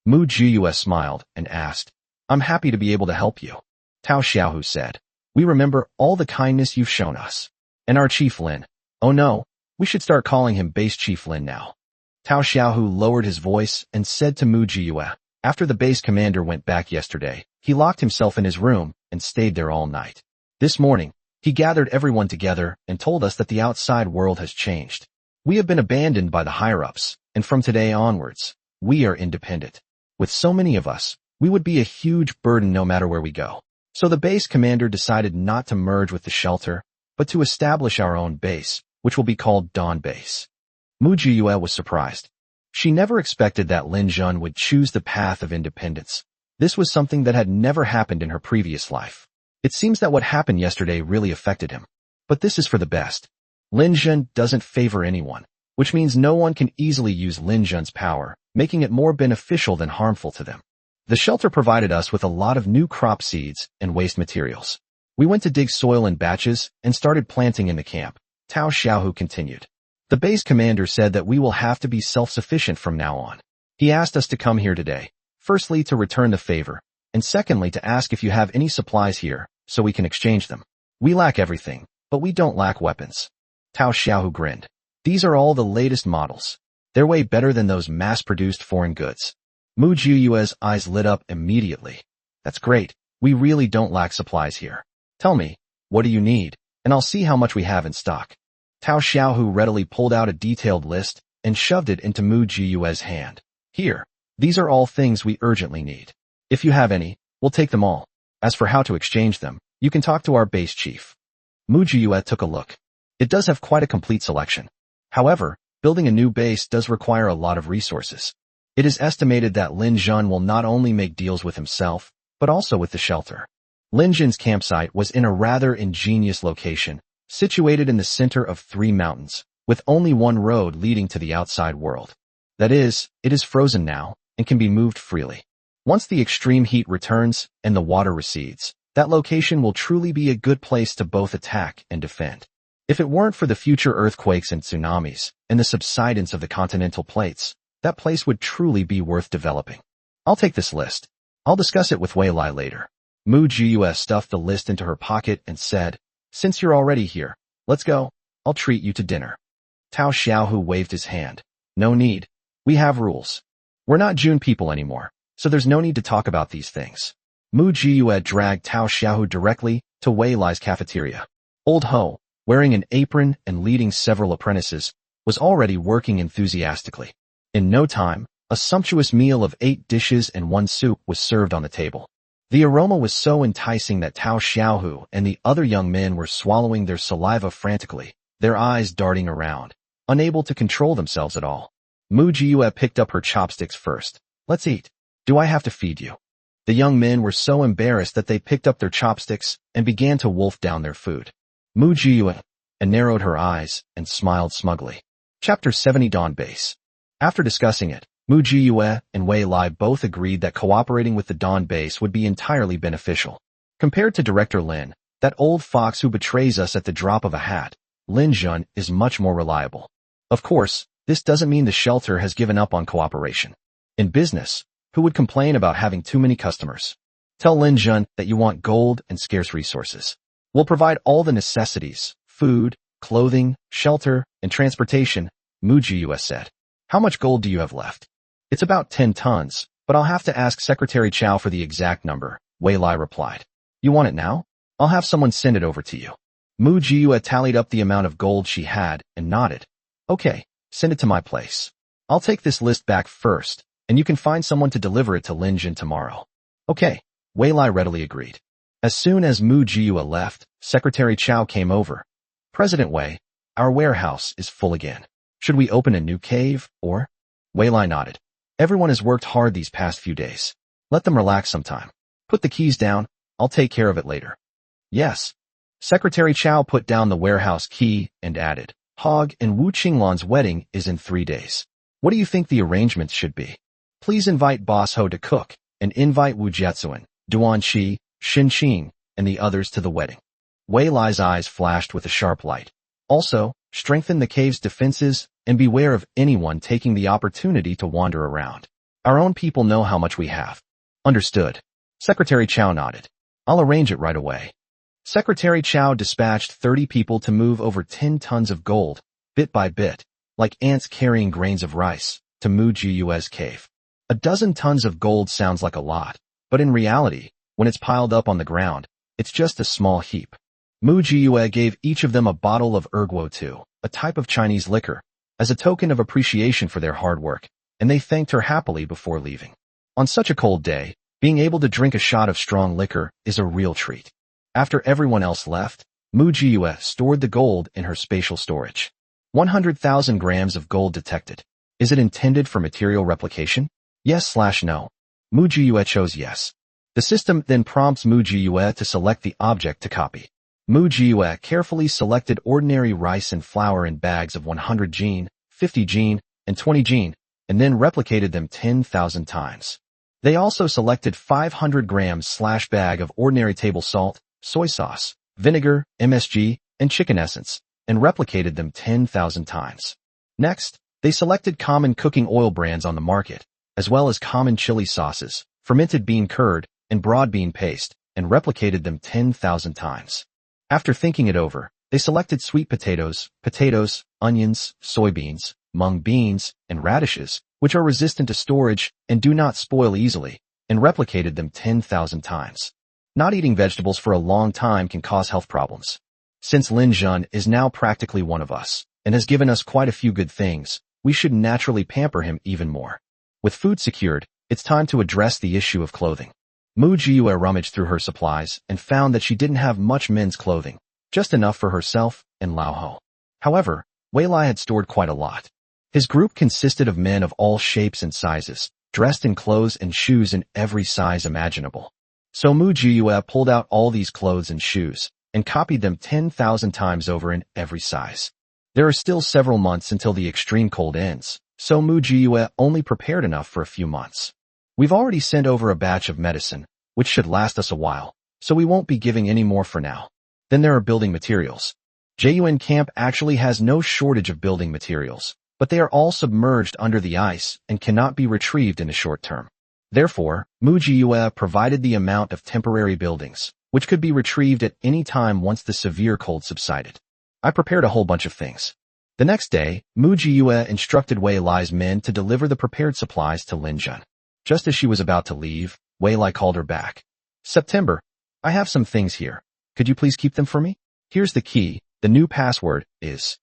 Mu Jiyue smiled and asked, I'm happy to be able to help you. Tao Xiaohu said, we remember all the kindness you've shown us. And our Chief Lin. Oh no, we should start calling him Base Chief Lin now. Tao Xiaohu lowered his voice and said to Mu Jiyue, after the base commander went back yesterday, he locked himself in his room and stayed there all night. This morning, he gathered everyone together and told us that the outside world has changed. We have been abandoned by the higher-ups, and from today onwards, we are independent. With so many of us, we would be a huge burden no matter where we go. So the base commander decided not to merge with the shelter, but to establish our own base, which will be called Dawn Base. Mu Jiyue was surprised. She never expected that Lin Jun would choose the path of independence. This was something that had never happened in her previous life. It seems that what happened yesterday really affected him. But this is for the best. Lin Jun doesn't favor anyone, which means no one can easily use Lin Jun's power, making it more beneficial than harmful to them. The shelter provided us with a lot of new crop seeds and waste materials. We went to dig soil in batches and started planting in the camp. Tao Xiaohu continued. The base commander said that we will have to be self-sufficient from now on. He asked us to come here today, firstly to return the favor, and secondly to ask if you have any supplies here, so we can exchange them. We lack everything, but we don't lack weapons. Tao Xiaohu grinned. These are all the latest models. They're way better than those mass-produced foreign goods. Mu Jiyue's eyes lit up immediately. That's great. We really don't lack supplies here. Tell me, what do you need, and I'll see how much we have in stock. Tao Xiaohu readily pulled out a detailed list and shoved it into Mu Jiyue's hand. Here, these are all things we urgently need. If you have any, we'll take them all. As for how to exchange them, you can talk to our base chief. Mu Jiyue took a look. It does have quite a complete selection. However, building a new base does require a lot of resources. It is estimated that Lin Jun will not only make deals with himself, but also with the shelter. Lin Jun's campsite was in a rather ingenious location, situated in the center of 3 mountains, with only one road leading to the outside world. That is, it is frozen now, and can be moved freely. Once the extreme heat returns and the water recedes, that location will truly be a good place to both attack and defend. If it weren't for the future earthquakes and tsunamis, and the subsidence of the continental plates, that place would truly be worth developing. I'll take this list. I'll discuss it with Wei Lai later. Mu Jiyue stuffed the list into her pocket and said, since you're already here, let's go. I'll treat you to dinner. Tao Xiaohu waved his hand. No need. We have rules. We're not June people anymore, so there's no need to talk about these things. Mu Jiyue dragged Tao Xiaohu directly to Wei Lai's cafeteria. Old Ho, wearing an apron and leading several apprentices, was already working enthusiastically. In no time, a sumptuous meal of 8 dishes and 1 soup was served on the table. The aroma was so enticing that Tao Xiaohu and the other young men were swallowing their saliva frantically, their eyes darting around, unable to control themselves at all. Mu Jiyue picked up her chopsticks first. Let's eat. Do I have to feed you? The young men were so embarrassed that they picked up their chopsticks and began to wolf down their food. Mu Jiyue narrowed her eyes and smiled smugly. Chapter 70 Dawn Base. After discussing it, Mu Jiyue and Wei Lai both agreed that cooperating with the Dawn Base would be entirely beneficial. Compared to Director Lin, that old fox who betrays us at the drop of a hat, Lin Jun is much more reliable. Of course, this doesn't mean the shelter has given up on cooperation. In business, who would complain about having too many customers? Tell Lin Jun that you want gold and scarce resources. We'll provide all the necessities, food, clothing, shelter, and transportation, Mu Jiyue said. How much gold do you have left? It's about 10 tons, but I'll have to ask Secretary Chow for the exact number, Wei Lai replied. You want it now? I'll have someone send it over to you. Mu Jiyue tallied up the amount of gold she had and nodded. Okay, send it to my place. I'll take this list back first, and you can find someone to deliver it to Lin Jun tomorrow. Okay, Wei Lai readily agreed. As soon as Mu Jiyue left, Secretary Chow came over. President Wei, our warehouse is full again. Should we open a new cave, or? Wei Lai nodded. Everyone has worked hard these past few days. Let them relax sometime. Put the keys down. I'll take care of it later. Yes. Secretary Chow put down the warehouse key and added, Hog and Wu Qinglan's wedding is in 3 days. What do you think the arrangements should be? Please invite Boss Ho to cook, and invite Wu Jiatsuan, Duan Shi, Xin Qing, and the others to the wedding. Wei Lai's eyes flashed with a sharp light. Also, strengthen the cave's defenses and beware of anyone taking the opportunity to wander around. Our own people know how much we have. Understood. Secretary Chow nodded. I'll arrange it right away. Secretary Chow dispatched 30 people to move over 10 tons of gold, bit by bit, like ants carrying grains of rice, to Mu Jiue's cave. A dozen tons of gold sounds like a lot, but in reality, when it's piled up on the ground, it's just a small heap. Mu Jiue gave each of them a bottle of erguo tu, a type of Chinese liquor, as a token of appreciation for their hard work, and they thanked her happily before leaving. On such a cold day, being able to drink a shot of strong liquor is a real treat. After everyone else left, Mu Jiue stored the gold in her spatial storage. 100,000 grams of gold detected. Is it intended for material replication? Yes/no. Mu Jiue chose yes. The system then prompts Mu Jiue to select the object to copy. Mu Jiue carefully selected ordinary rice and flour in bags of 100 jin, 50 jin, and 20 jin, and then replicated them 10,000 times. They also selected 500 grams/bag of ordinary table salt, soy sauce, vinegar, MSG, and chicken essence, and replicated them 10,000 times. Next, they selected common cooking oil brands on the market, as well as common chili sauces, fermented bean curd, and broad bean paste, and replicated them 10,000 times. After thinking it over, they selected sweet potatoes, onions, soybeans, mung beans, and radishes, which are resistant to storage and do not spoil easily, and replicated them 10,000 times. Not eating vegetables for a long time can cause health problems. Since Lin Jun is now practically one of us, and has given us quite a few good things, we should naturally pamper him even more. With food secured, it's time to address the issue of clothing. Mu Jiue rummaged through her supplies and found that she didn't have much men's clothing, just enough for herself and Lao Ho. However, Wei Lai had stored quite a lot. His group consisted of men of all shapes and sizes, dressed in clothes and shoes in every size imaginable. So Mu Jiue pulled out all these clothes and shoes, and copied them 10,000 times over in every size. There are still several months until the extreme cold ends, so Mu Jiue only prepared enough for a few months. We've already sent over a batch of medicine, which should last us a while, so we won't be giving any more for now. Then there are building materials. Jiyuan Camp actually has no shortage of building materials, but they are all submerged under the ice and cannot be retrieved in the short term. Therefore, Mu Jiue provided the amount of temporary buildings, which could be retrieved at any time once the severe cold subsided. I prepared a whole bunch of things. The next day, Mu Jiue instructed Wei Lai's men to deliver the prepared supplies to Lin Jun. Just as she was about to leave, Wei Lai called her back. September, I have some things here. Could you please keep them for me? Here's the key. The new password is...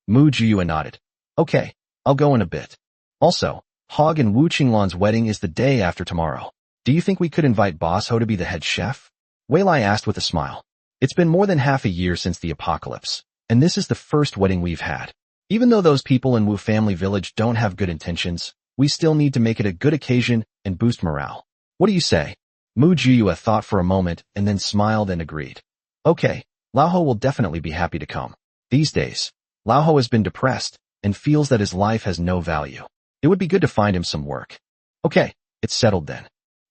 Mu Jiue nodded. Okay, I'll go in a bit. Also, Hog and Wu Qinglan's wedding is the day after tomorrow. Do you think we could invite Boss Ho to be the head chef? Wei Lai asked with a smile. It's been more than half a year since the apocalypse, and this is the first wedding we've had. Even though those people in Wu Family Village don't have good intentions, we still need to make it a good occasion and boost morale. What do you say? Mu Jiue thought for a moment and then smiled and agreed. Okay, Lao Ho will definitely be happy to come. These days, Lao Ho has been depressed and feels that his life has no value. It would be good to find him some work. Okay, it's settled then.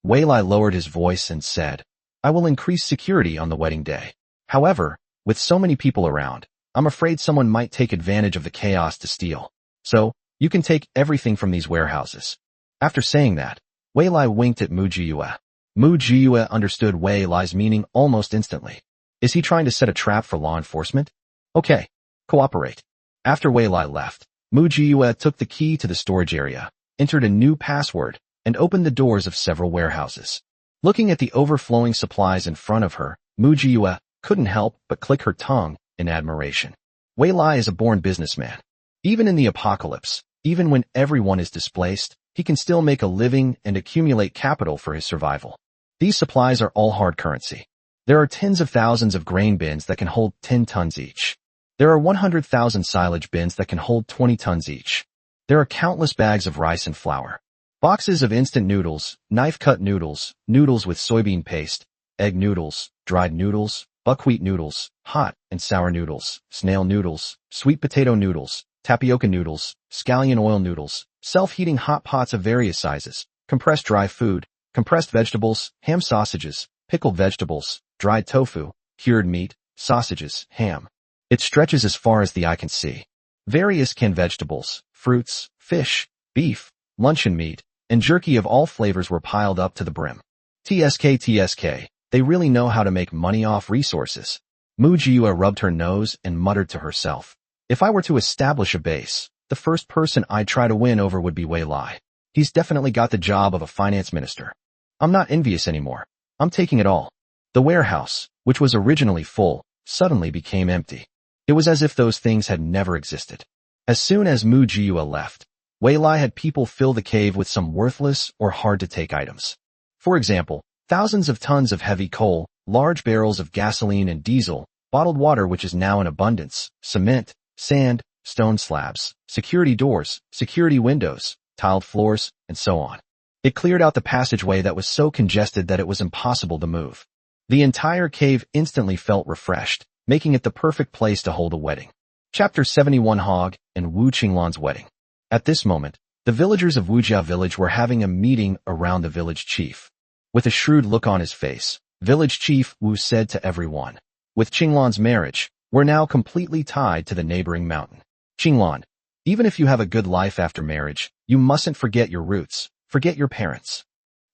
Wei Lai lowered his voice and said, I will increase security on the wedding day. However, with so many people around, I'm afraid someone might take advantage of the chaos to steal. So, you can take everything from these warehouses. After saying that, Wei Lai winked at Mu Jiue. Mu Jiue understood Wei Lai's meaning almost instantly. Is he trying to set a trap for law enforcement? Okay, cooperate. After Wei Lai left, Mu Jiue took the key to the storage area, entered a new password, and opened the doors of several warehouses. Looking at the overflowing supplies in front of her, Mu Jiue couldn't help but click her tongue in admiration. Wei Lai is a born businessman. Even in the apocalypse, even when everyone is displaced, he can still make a living and accumulate capital for his survival. These supplies are all hard currency. There are tens of thousands of grain bins that can hold 10 tons each. There are 100,000 silage bins that can hold 20 tons each. There are countless bags of rice and flour. Boxes of instant noodles, knife-cut noodles, noodles with soybean paste, egg noodles, dried noodles, buckwheat noodles, hot and sour noodles, snail noodles, sweet potato noodles, tapioca noodles, scallion oil noodles, self-heating hot pots of various sizes, compressed dry food, compressed vegetables, ham sausages, pickled vegetables, dried tofu, cured meat, sausages, ham. It stretches as far as the eye can see. Various canned vegetables, fruits, fish, beef, luncheon meat, and jerky of all flavors were piled up to the brim. TSK, they really know how to make money off resources. Mu Jiua rubbed her nose and muttered to herself. If I were to establish a base, the first person I'd try to win over would be Wei Lai. He's definitely got the job of a finance minister. I'm not envious anymore. I'm taking it all. The warehouse, which was originally full, suddenly became empty. It was as if those things had never existed. As soon as Mu Jiua left, Wei Lai had people fill the cave with some worthless or hard-to-take items. For example, thousands of tons of heavy coal, large barrels of gasoline and diesel, bottled water which is now in abundance, cement, sand, stone slabs, security doors, security windows, tiled floors, and so on. It cleared out the passageway that was so congested that it was impossible to move. The entire cave instantly felt refreshed, making it the perfect place to hold a wedding. Chapter 71 Hog and Wu Qinglan's Wedding. At this moment, the villagers of Wujia village were having a meeting around the village chief. With a shrewd look on his face, village chief Wu said to everyone, "With Qinglan's marriage, we're now completely tied to the neighboring mountain. Qinglan, even if you have a good life after marriage, you mustn't forget your roots, forget your parents."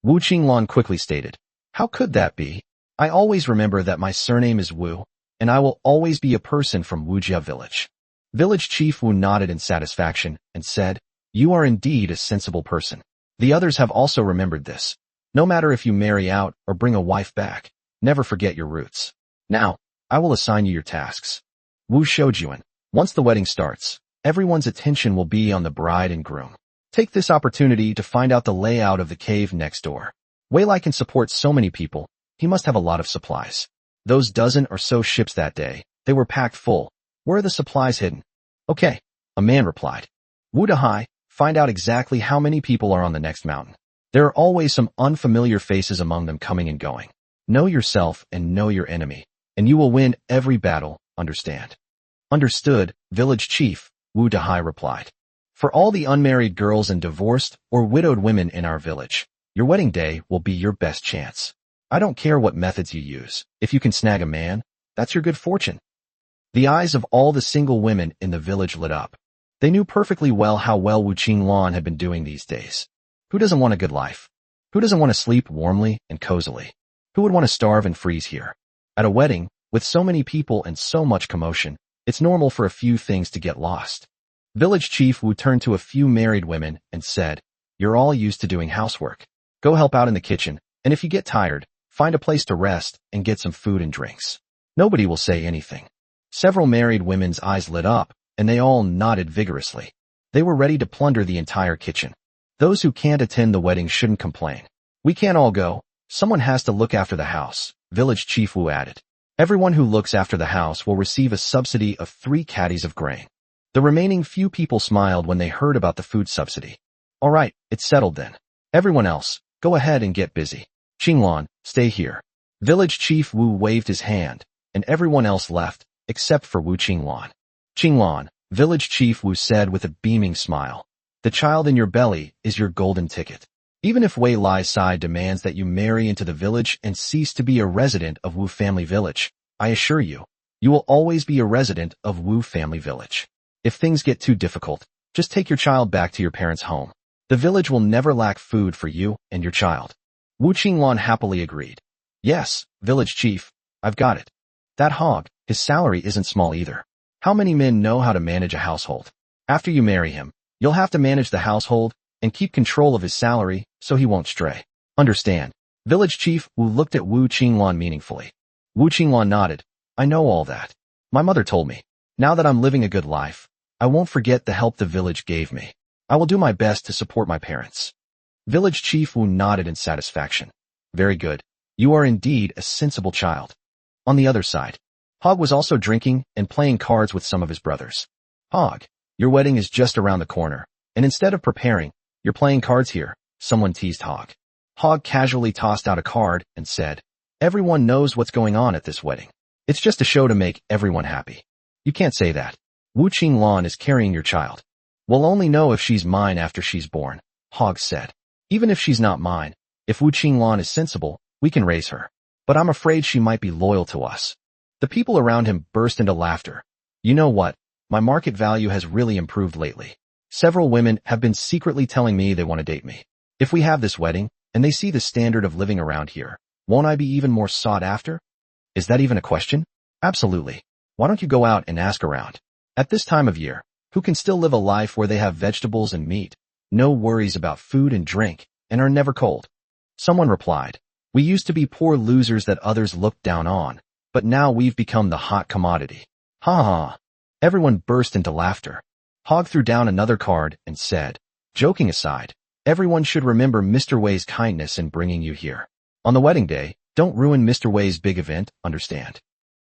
Wu Qinglan quickly stated, "How could that be? I always remember that my surname is Wu, and I will always be a person from Wujia village." Village chief Wu nodded in satisfaction and said, "You are indeed a sensible person. The others have also remembered this. No matter if you marry out or bring a wife back, never forget your roots. Now, I will assign you your tasks." Wu Shoujuan. Once the wedding starts, everyone's attention will be on the bride and groom. Take this opportunity to find out the layout of the cave next door. Wei Lai can support so many people, he must have a lot of supplies. Those dozen or so ships that day, they were packed full. Where are the supplies hidden? Okay, a man replied. Wu Dahai, find out exactly how many people are on the next mountain. There are always some unfamiliar faces among them coming and going. Know yourself and know your enemy, and you will win every battle, understand? Understood, village chief, Wu Dahai replied. For all the unmarried girls and divorced or widowed women in our village, your wedding day will be your best chance. I don't care what methods you use. If you can snag a man, that's your good fortune. The eyes of all the single women in the village lit up. They knew perfectly well how well Wu Qinglan had been doing these days. Who doesn't want a good life? Who doesn't want to sleep warmly and cozily? Who would want to starve and freeze here? At a wedding, with so many people and so much commotion, it's normal for a few things to get lost. Village chief Wu turned to a few married women and said, "You're all used to doing housework. Go help out in the kitchen, and if you get tired, find a place to rest and get some food and drinks. Nobody will say anything." Several married women's eyes lit up, and they all nodded vigorously. They were ready to plunder the entire kitchen. Those who can't attend the wedding shouldn't complain. We can't all go. Someone has to look after the house, village chief Wu added. Everyone who looks after the house will receive a subsidy of 3 caddies of grain. The remaining few people smiled when they heard about the food subsidy. All right, it's settled then. Everyone else, go ahead and get busy. Qinglan, stay here. Village chief Wu waved his hand, and everyone else left, except for Wu Qinglan. Qinglan, village chief Wu said with a beaming smile. The child in your belly is your golden ticket. Even if Wei Lai's side demands that you marry into the village and cease to be a resident of Wu family village, I assure you, you will always be a resident of Wu family village. If things get too difficult, just take your child back to your parents' home. The village will never lack food for you and your child. Wu Qinglan happily agreed. Yes, village chief, I've got it. That hog, his salary isn't small either. How many men know how to manage a household? After you marry him, you'll have to manage the household and keep control of his salary so he won't stray. Understand? Village chief Wu looked at Wu Qinglan meaningfully. Wu Qinglan nodded. I know all that. My mother told me. Now that I'm living a good life, I won't forget the help the village gave me. I will do my best to support my parents. Village chief Wu nodded in satisfaction. Very good. You are indeed a sensible child. On the other side, Hog was also drinking and playing cards with some of his brothers. Hog, your wedding is just around the corner, and instead of preparing, you're playing cards here, someone teased Hog. Hog casually tossed out a card and said, everyone knows what's going on at this wedding. It's just a show to make everyone happy. You can't say that. Wu Qinglan is carrying your child. We'll only know if she's mine after she's born, Hog said. Even if she's not mine, if Wu Qinglan is sensible, we can raise her. But I'm afraid she might be loyal to us. The people around him burst into laughter. You know what? My market value has really improved lately. Several women have been secretly telling me they want to date me. If we have this wedding, and they see the standard of living around here, won't I be even more sought after? Is that even a question? Absolutely. Why don't you go out and ask around? At this time of year, who can still live a life where they have vegetables and meat, no worries about food and drink, and are never cold? Someone replied, we used to be poor losers that others looked down on, but now we've become the hot commodity. Ha ha. Everyone burst into laughter. Hog threw down another card and said, joking aside, everyone should remember Mr. Wei's kindness in bringing you here. On the wedding day, don't ruin Mr. Wei's big event, understand?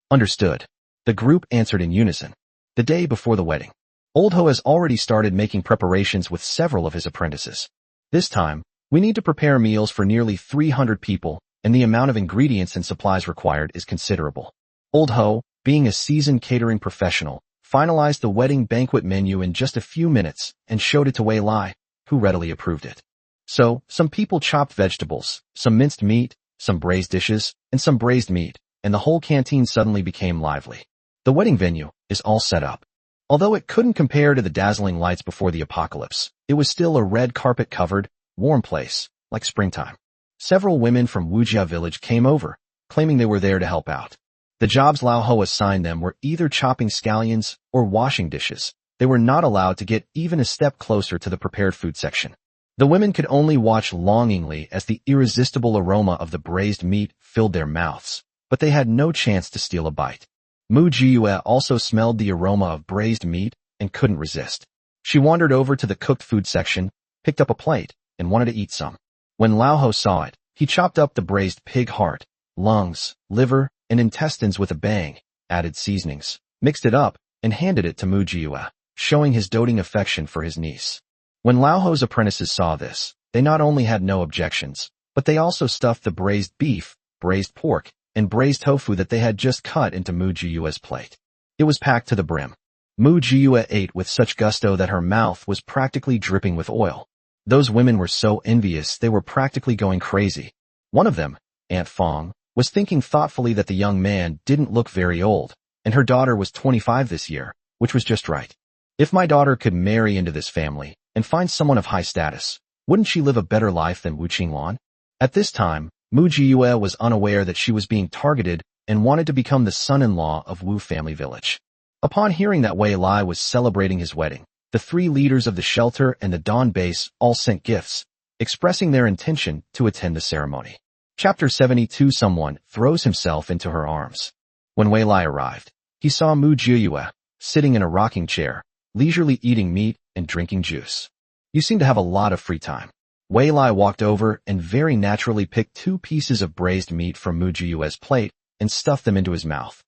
Understood. The group answered in unison. The day before the wedding, Old Ho has already started making preparations with several of his apprentices. This time, we need to prepare meals for nearly 300 people, and the amount of ingredients and supplies required is considerable. Old Ho, being a seasoned catering professional, finalized the wedding banquet menu in just a few minutes and showed it to Wei Lai, who readily approved it. So, some people chopped vegetables, some minced meat, some braised dishes, and some braised meat, and the whole canteen suddenly became lively. The wedding venue is all set up. Although it couldn't compare to the dazzling lights before the apocalypse, it was still a red carpet-covered, warm place, like springtime. Several women from Wujia village came over, claiming they were there to help out. The jobs Lao Ho assigned them were either chopping scallions or washing dishes. They were not allowed to get even a step closer to the prepared food section. The women could only watch longingly as the irresistible aroma of the braised meat filled their mouths, but they had no chance to steal a bite. Mu Jiyue also smelled the aroma of braised meat and couldn't resist. She wandered over to the cooked food section, picked up a plate, and wanted to eat some. When Lao Ho saw it, he chopped up the braised pig heart, lungs, liver, and intestines with a bang, added seasonings, mixed it up, and handed it to Mu Jiyue, showing his doting affection for his niece. When Lao Ho's apprentices saw this, they not only had no objections, but they also stuffed the braised beef, braised pork, and braised tofu that they had just cut into Mu Jiyue's plate. It was packed to the brim. Mu Jiyue ate with such gusto that her mouth was practically dripping with oil. Those women were so envious they were practically going crazy. One of them, Aunt Fong, was thinking thoughtfully that the young man didn't look very old, and her daughter was 25 this year, which was just right. If my daughter could marry into this family and find someone of high status, wouldn't she live a better life than Wu Qinglan? At this time, Mu Jiyue was unaware that she was being targeted and wanted to become the son-in-law of Wu family village. Upon hearing that Wei Lai was celebrating his wedding, the three leaders of the shelter and the Dawn base all sent gifts, expressing their intention to attend the ceremony. Chapter 72. Someone throws himself into her arms. When Wei Lai arrived, he saw Mu Jiyue sitting in a rocking chair, leisurely eating meat and drinking juice. You seem to have a lot of free time. Wei Lai walked over and very naturally picked 2 pieces of braised meat from Mu Jiyue's plate and stuffed them into his mouth.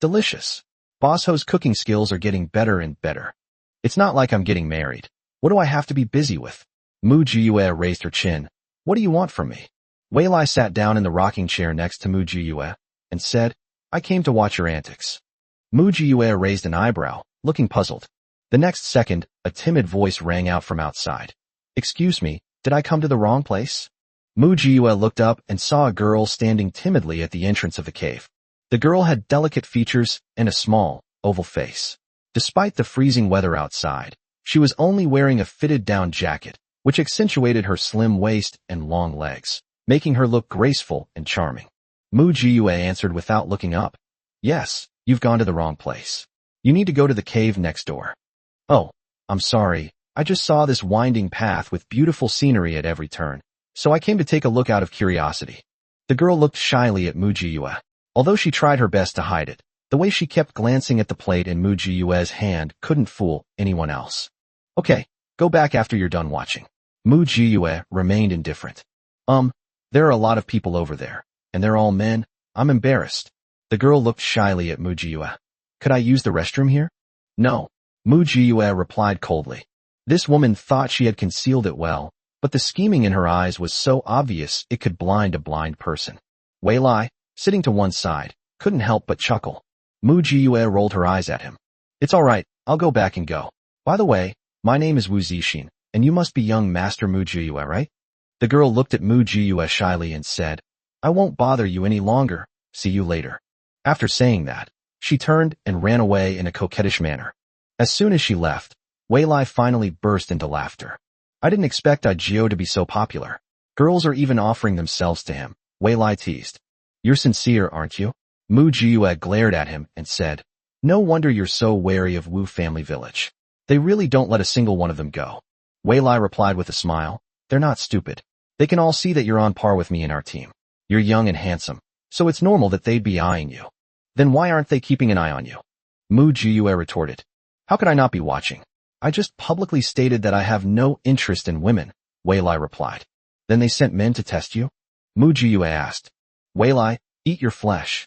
Delicious. Boss Ho's cooking skills are getting better and better. It's not like I'm getting married. What do I have to be busy with? Mu Jiyue raised her chin. What do you want from me? Wei Lai sat down in the rocking chair next to Mu Jiyue and said, I came to watch your antics. Mu Jiyue raised an eyebrow, looking puzzled. The next second, a timid voice rang out from outside. Excuse me, did I come to the wrong place? Mu Jiyue looked up and saw a girl standing timidly at the entrance of the cave. The girl had delicate features and a small, oval face. Despite the freezing weather outside, she was only wearing a fitted-down jacket, which accentuated her slim waist and long legs, making her look graceful and charming. Mu Jiyue answered without looking up. Yes, you've gone to the wrong place. You need to go to the cave next door. Oh, I'm sorry, I just saw this winding path with beautiful scenery at every turn, so I came to take a look out of curiosity. The girl looked shyly at Mu Jiyue. Although she tried her best to hide it, the way she kept glancing at the plate in Mu Jiyue's hand couldn't fool anyone else. Okay, go back after you're done watching. Mu Jiyue remained indifferent. There are a lot of people over there, and they're all men. I'm embarrassed. The girl looked shyly at Mu Jiyue. Could I use the restroom here? No. Mu Jiyue replied coldly. This woman thought she had concealed it well, but the scheming in her eyes was so obvious it could blind a blind person. Wei Lai, sitting to one side, couldn't help but chuckle. Mu Jiyue rolled her eyes at him. It's all right, I'll go back and go. By the way, my name is Wu Zixin, and you must be young Master Mu Jiyue, right? The girl looked at Mu Jiyue shyly and said, I won't bother you any longer, see you later. After saying that, she turned and ran away in a coquettish manner. As soon as she left, Wei Lai finally burst into laughter. I didn't expect Jio to be so popular. Girls are even offering themselves to him, Wei Lai teased. You're sincere, aren't you? Mu Jiyue glared at him and said, no wonder you're so wary of Wu family village. They really don't let a single one of them go. Wei Lai replied with a smile, they're not stupid. They can all see that you're on par with me and our team. You're young and handsome, so it's normal that they'd be eyeing you. Then why aren't they keeping an eye on you? Mu Jiyue retorted. How could I not be watching? I just publicly stated that I have no interest in women, Wei Lai replied. Then they sent men to test you? Mu Jiyue asked. Wei Lai, eat your flesh.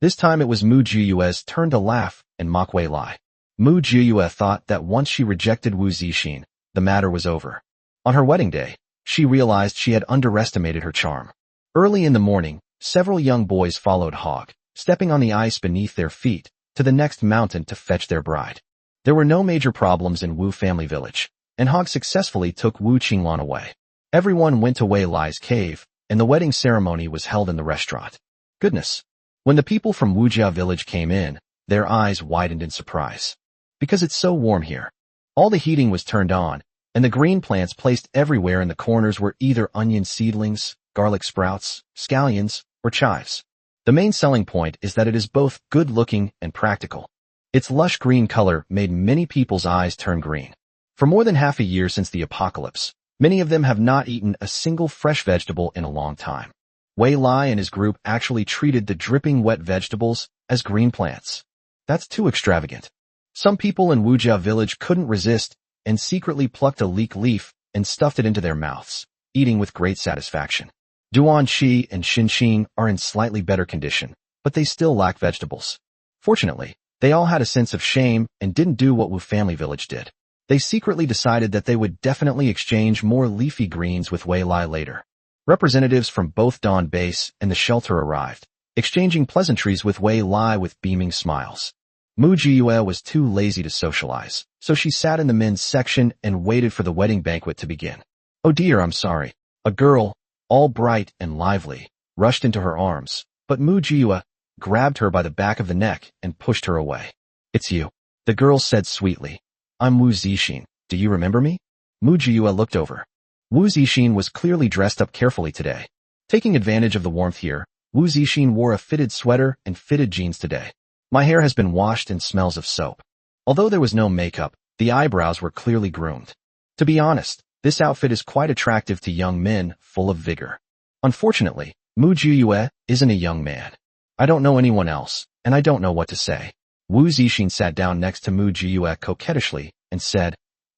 This time it was Mu Jiyue's turn to laugh and mock Wei Lai. Mu Jiyue thought that once she rejected Wu Zixin, the matter was over. On her wedding day, she realized she had underestimated her charm. Early in the morning, several young boys followed Hog, stepping on the ice beneath their feet, to the next mountain to fetch their bride. There were no major problems in Wu family village, and Hog successfully took Wu Qinglan away. Everyone went to Wei Lai's cave, and the wedding ceremony was held in the restaurant. Goodness! When the people from Wujia village came in, their eyes widened in surprise. Because it's so warm here. All the heating was turned on, and the green plants placed everywhere in the corners were either onion seedlings, garlic sprouts, scallions, or chives. The main selling point is that it is both good-looking and practical. Its lush green color made many people's eyes turn green. For more than half a year since the apocalypse, many of them have not eaten a single fresh vegetable in a long time. Wei Lai and his group actually treated the dripping wet vegetables as green plants. That's too extravagant. Some people in Wujia village couldn't resist and secretly plucked a leek leaf and stuffed it into their mouths, eating with great satisfaction. Duan Shi and Xin Xin are in slightly better condition, but they still lack vegetables. Fortunately, they all had a sense of shame and didn't do what Wu family village did. They secretly decided that they would definitely exchange more leafy greens with Wei Lai later. Representatives from both Dawn Base and the shelter arrived, exchanging pleasantries with Wei Lai with beaming smiles. Mu Jiyue was too lazy to socialize, so she sat in the men's section and waited for the wedding banquet to begin. Oh dear, I'm sorry. A girl, all bright and lively, rushed into her arms, but Mu Jiyue grabbed her by the back of the neck and pushed her away. It's you. The girl said sweetly. I'm Wu Zixin. Do you remember me? Mu Jiyue looked over. Wu Zixin was clearly dressed up carefully today. Taking advantage of the warmth here, Wu Zixin wore a fitted sweater and fitted jeans today. My hair has been washed and smells of soap. Although there was no makeup, the eyebrows were clearly groomed. To be honest, this outfit is quite attractive to young men full of vigor. Unfortunately, Mu Jiyue isn't a young man. I don't know anyone else, and I don't know what to say. Wu Zixin sat down next to Mu Jiyue coquettishly and said,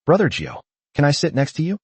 Brother Jio, can I sit next to you?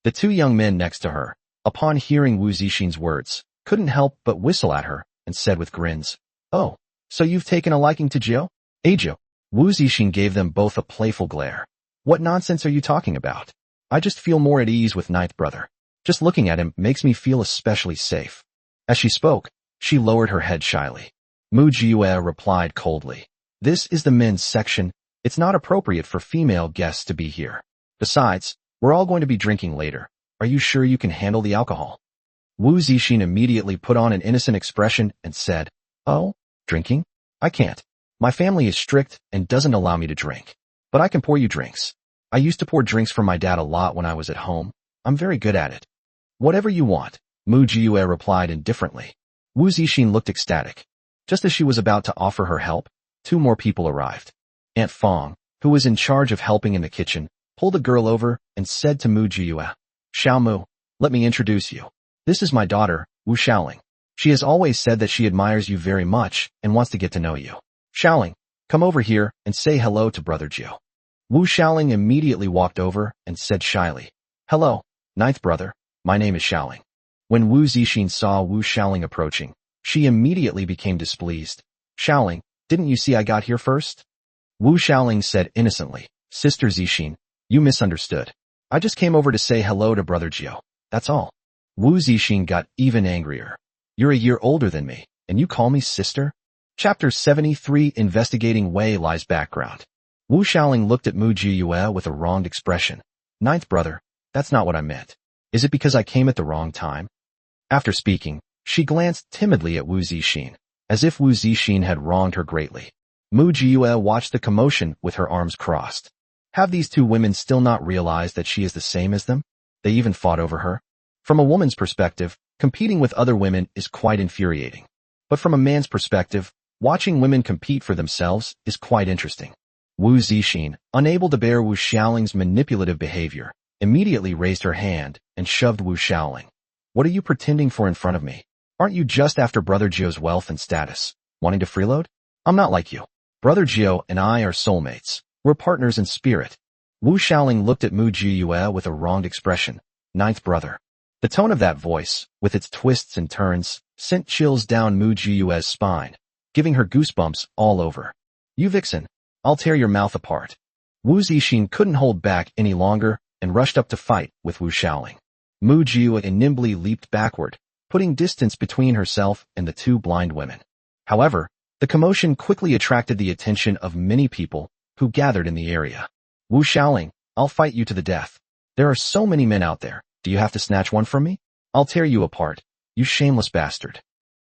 The two young men next to her, upon hearing Wu Zixin's words, couldn't help but whistle at her and said with grins, Oh, so you've taken a liking to Jio? Jio. Wu Zixin gave them both a playful glare. What nonsense are you talking about? I just feel more at ease with ninth brother. Just looking at him makes me feel especially safe. As she spoke, she lowered her head shyly. Mu Jiyue replied coldly. This is the men's section. It's not appropriate for female guests to be here. Besides, we're all going to be drinking later. Are you sure you can handle the alcohol? Wu Zixin immediately put on an innocent expression and said, Oh, drinking? I can't. My family is strict and doesn't allow me to drink. But I can pour you drinks. I used to pour drinks for my dad a lot when I was at home. I'm very good at it. Whatever you want, Mu Jiyue replied indifferently. Wu Zixin looked ecstatic. Just as she was about to offer her help, two more people arrived. Aunt Fong, who was in charge of helping in the kitchen, pulled a girl over and said to Mu Jiyue, Xiaomu, let me introduce you. This is my daughter, Wu Xiaoling. She has always said that she admires you very much and wants to get to know you. Xiaoling, come over here and say hello to Brother Jiu. Wu Xiaoling immediately walked over and said shyly, Hello, ninth brother, my name is Xiaoling. When Wu Zixin saw Wu Xiaoling approaching, she immediately became displeased. Xiaoling, didn't you see I got here first? Wu Xiaoling said innocently. Sister Zixin, you misunderstood. I just came over to say hello to Brother Jiao. That's all. Wu Zixin got even angrier. You're a year older than me, and you call me sister? Chapter 73 Investigating Wei Lai's Background. Wu Xiaoling looked at Mu Jiyue with a wronged expression. Ninth brother, that's not what I meant. Is it because I came at the wrong time? After speaking, she glanced timidly at Wu Zixin, as if Wu Zixin had wronged her greatly. Mu Jiyue watched the commotion with her arms crossed. Have these two women still not realized that she is the same as them? They even fought over her? From a woman's perspective, competing with other women is quite infuriating. But from a man's perspective, watching women compete for themselves is quite interesting. Wu Zixin, unable to bear Wu Xiaoling's manipulative behavior, immediately raised her hand and shoved Wu Xiaoling. What are you pretending for in front of me? Aren't you just after Brother Jiao's wealth and status, wanting to freeload? I'm not like you. Brother Jiao and I are soulmates. We're partners in spirit. Wu Xiaoling looked at Mu Jiyue with a wronged expression. Ninth brother. The tone of that voice, with its twists and turns, sent chills down Mu Jiyue's spine, giving her goosebumps all over. You vixen, I'll tear your mouth apart. Wu Zixin couldn't hold back any longer and rushed up to fight with Wu Xiaoling. Mu Jiyue nimbly leaped backward, putting distance between herself and the two blind women. However, the commotion quickly attracted the attention of many people who gathered in the area. Wu Xiaoling, I'll fight you to the death. There are so many men out there. Do you have to snatch one from me? I'll tear you apart, you shameless bastard.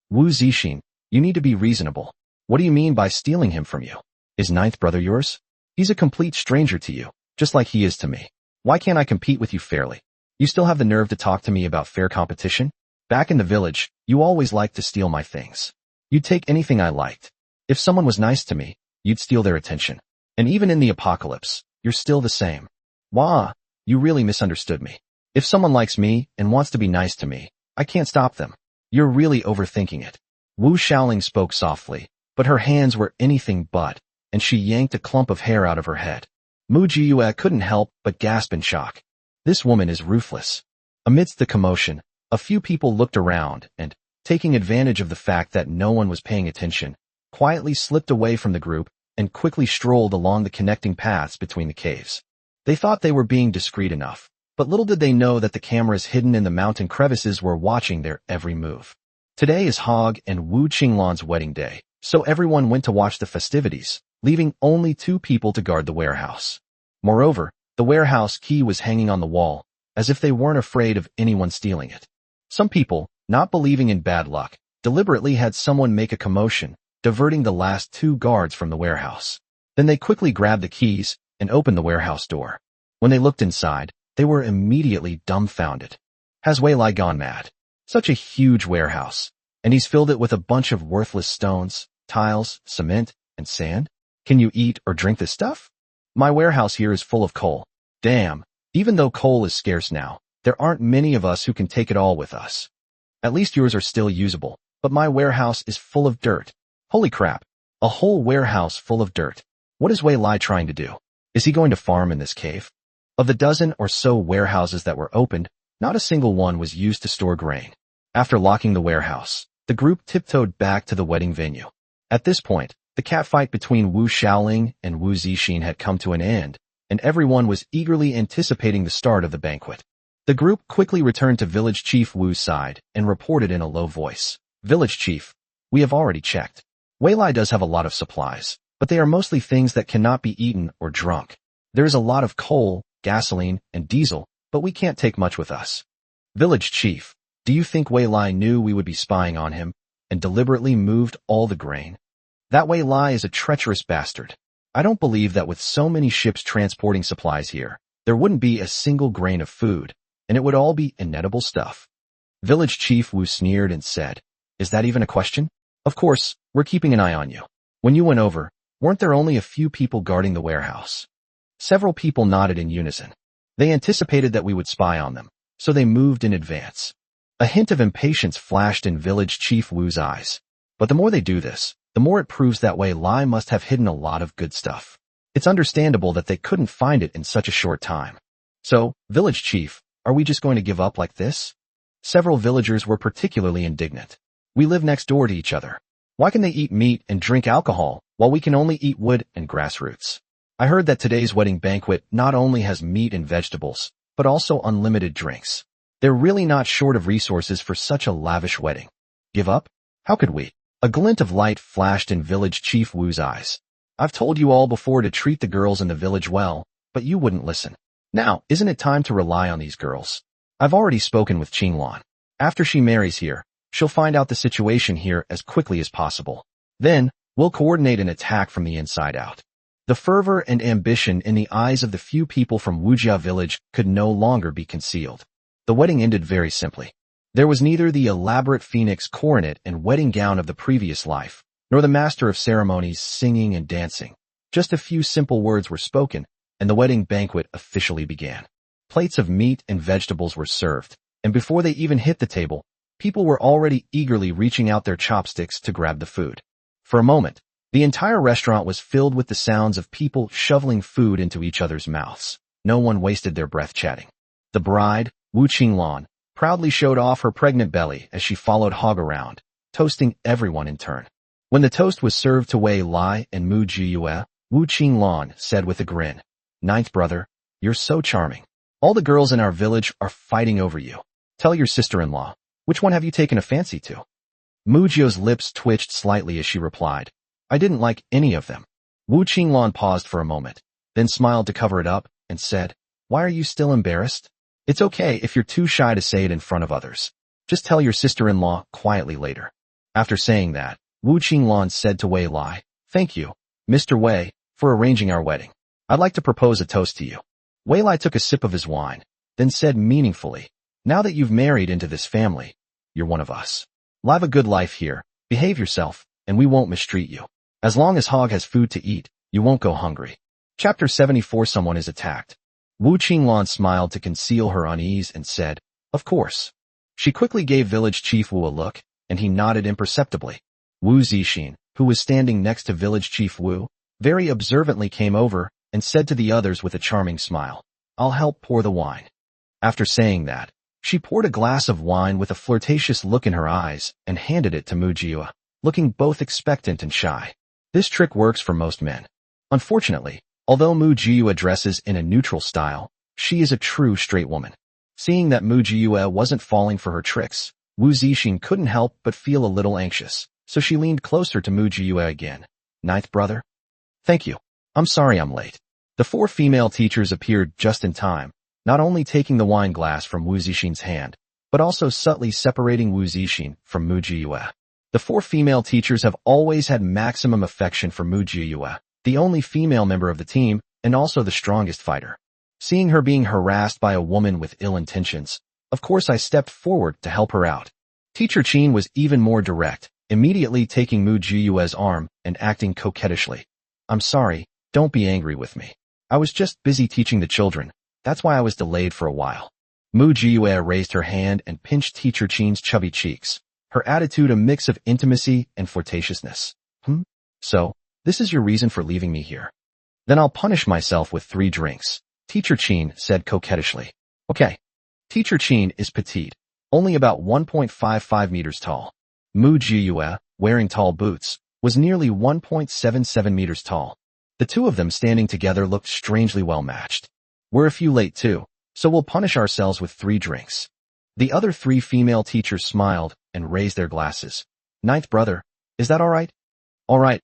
Wu Zixin, you need to be reasonable. What do you mean by stealing him from you? Is ninth brother yours? He's a complete stranger to you, just like he is to me. Why can't I compete with you fairly? You still have the nerve to talk to me about fair competition? Back in the village, you always liked to steal my things. You'd take anything I liked. If someone was nice to me, you'd steal their attention. And even in the apocalypse, you're still the same. Wah, you really misunderstood me. If someone likes me and wants to be nice to me, I can't stop them. You're really overthinking it. Wu Xiaoling spoke softly, but her hands were anything but, and she yanked a clump of hair out of her head. Mu Jiyue couldn't help but gasp in shock. This woman is ruthless. Amidst the commotion, a few people looked around and, taking advantage of the fact that no one was paying attention, quietly slipped away from the group and quickly strolled along the connecting paths between the caves. They thought they were being discreet enough, but little did they know that the cameras hidden in the mountain crevices were watching their every move. Today is Hog and Wu Qinglan's wedding day, so everyone went to watch the festivities, leaving only 2 people to guard the warehouse. Moreover, the warehouse key was hanging on the wall, as if they weren't afraid of anyone stealing it. Some people, not believing in bad luck, deliberately had someone make a commotion, diverting the last 2 guards from the warehouse. Then they quickly grabbed the keys and opened the warehouse door. When they looked inside, they were immediately dumbfounded. Has Wei Lai gone mad? Such a huge warehouse, and he's filled it with a bunch of worthless stones, tiles, cement, and sand? Can you eat or drink this stuff? My warehouse here is full of coal. Damn, even though coal is scarce now, there aren't many of us who can take it all with us. At least yours are still usable, but my warehouse is full of dirt. Holy crap, a whole warehouse full of dirt. What is Wei Lai trying to do? Is he going to farm in this cave? Of the dozen or so warehouses that were opened, not a single one was used to store grain. After locking the warehouse, the group tiptoed back to the wedding venue. At this point, the catfight between Wu Xiaoling and Wu Zixin had come to an end, and everyone was eagerly anticipating the start of the banquet. The group quickly returned to Village Chief Wu's side and reported in a low voice. Village Chief, we have already checked. Wei Lai does have a lot of supplies, but they are mostly things that cannot be eaten or drunk. There is a lot of coal, gasoline, and diesel, but we can't take much with us. Village Chief, do you think Wei Lai knew we would be spying on him and deliberately moved all the grain? That Wei Lai is a treacherous bastard. I don't believe that with so many ships transporting supplies here, there wouldn't be a single grain of food, and it would all be inedible stuff. Village Chief Wu sneered and said, is that even a question? Of course, we're keeping an eye on you. When you went over, weren't there only a few people guarding the warehouse? Several people nodded in unison. They anticipated that we would spy on them, so they moved in advance. A hint of impatience flashed in Village Chief Wu's eyes. But the more they do this, the more it proves that Wei Lai must have hidden a lot of good stuff. It's understandable that they couldn't find it in such a short time. So, Village Chief, are we just going to give up like this? Several villagers were particularly indignant. We live next door to each other. Why can they eat meat and drink alcohol, while we can only eat wood and grass roots? I heard that today's wedding banquet not only has meat and vegetables, but also unlimited drinks. They're really not short of resources for such a lavish wedding. Give up? How could we? A glint of light flashed in Village Chief Wu's eyes. I've told you all before to treat the girls in the village well, but you wouldn't listen. Now, isn't it time to rely on these girls? I've already spoken with Qinglan. After she marries here, she'll find out the situation here as quickly as possible. Then, we'll coordinate an attack from the inside out. The fervor and ambition in the eyes of the few people from Wujia village could no longer be concealed. The wedding ended very simply. There was neither the elaborate phoenix coronet and wedding gown of the previous life, nor the master of ceremonies singing and dancing. Just a few simple words were spoken, and the wedding banquet officially began. Plates of meat and vegetables were served, and before they even hit the table, people were already eagerly reaching out their chopsticks to grab the food. For a moment, the entire restaurant was filled with the sounds of people shoveling food into each other's mouths. No one wasted their breath chatting. The bride, Wu Qinglan, proudly showed off her pregnant belly as she followed Hog around, toasting everyone in turn. When the toast was served to Wei Lai and Mu Jiyue, Wu Qinglan said with a grin, "Ninth brother, you're so charming. All the girls in our village are fighting over you. Tell your sister-in-law, which one have you taken a fancy to?" Mu Jio's lips twitched slightly as she replied, "I didn't like any of them." Wu Qinglan paused for a moment, then smiled to cover it up, and said, "Why are you still embarrassed? It's okay if you're too shy to say it in front of others. Just tell your sister-in-law quietly later." After saying that, Wu Qinglan said to Wei Lai, "Thank you, Mr. Wei, for arranging our wedding. I'd like to propose a toast to you." Wei Lai took a sip of his wine, then said meaningfully, "Now that you've married into this family, you're one of us. Live a good life here, behave yourself, and we won't mistreat you. As long as Hog has food to eat, you won't go hungry." Chapter 74. Someone is attacked. Wu Qinglan smiled to conceal her unease and said, "Of course." She quickly gave Village Chief Wu a look, and he nodded imperceptibly. Wu Zixin, who was standing next to Village Chief Wu, very observantly came over and said to the others with a charming smile, "I'll help pour the wine." After saying that, she poured a glass of wine with a flirtatious look in her eyes and handed it to Mu Jiyue, looking both expectant and shy. This trick works for most men. Unfortunately, although Mu Jiyue dresses in a neutral style, she is a true straight woman. Seeing that Mu Jiyue wasn't falling for her tricks, Wu Zixin couldn't help but feel a little anxious, so she leaned closer to Mu Jiyue again. "Ninth brother?" "Thank you. I'm sorry I'm late." The four female teachers appeared just in time, not only taking the wine glass from Wu Zixin's hand, but also subtly separating Wu Zixin from Mu Jiyue. The four female teachers have always had maximum affection for Mu Jiyue, the only female member of the team, and also the strongest fighter. Seeing her being harassed by a woman with ill intentions, of course I stepped forward to help her out. Teacher Qin was even more direct, immediately taking Mu Jiyue's arm and acting coquettishly. "I'm sorry, don't be angry with me. I was just busy teaching the children, that's why I was delayed for a while." Mu Jiyue raised her hand and pinched Teacher Qin's chubby cheeks, her attitude a mix of intimacy and flirtatiousness. "So, this is your reason for leaving me here? Then I'll punish myself with 3 drinks," Teacher Qin said coquettishly. "Okay." Teacher Qin is petite, only about 1.55 meters tall. Mu Jiyue, wearing tall boots, was nearly 1.77 meters tall. The two of them standing together looked strangely well matched. "We're a few late too, so we'll punish ourselves with 3 drinks." The other 3 female teachers smiled and raised their glasses. "Ninth brother, is that all right?" All right.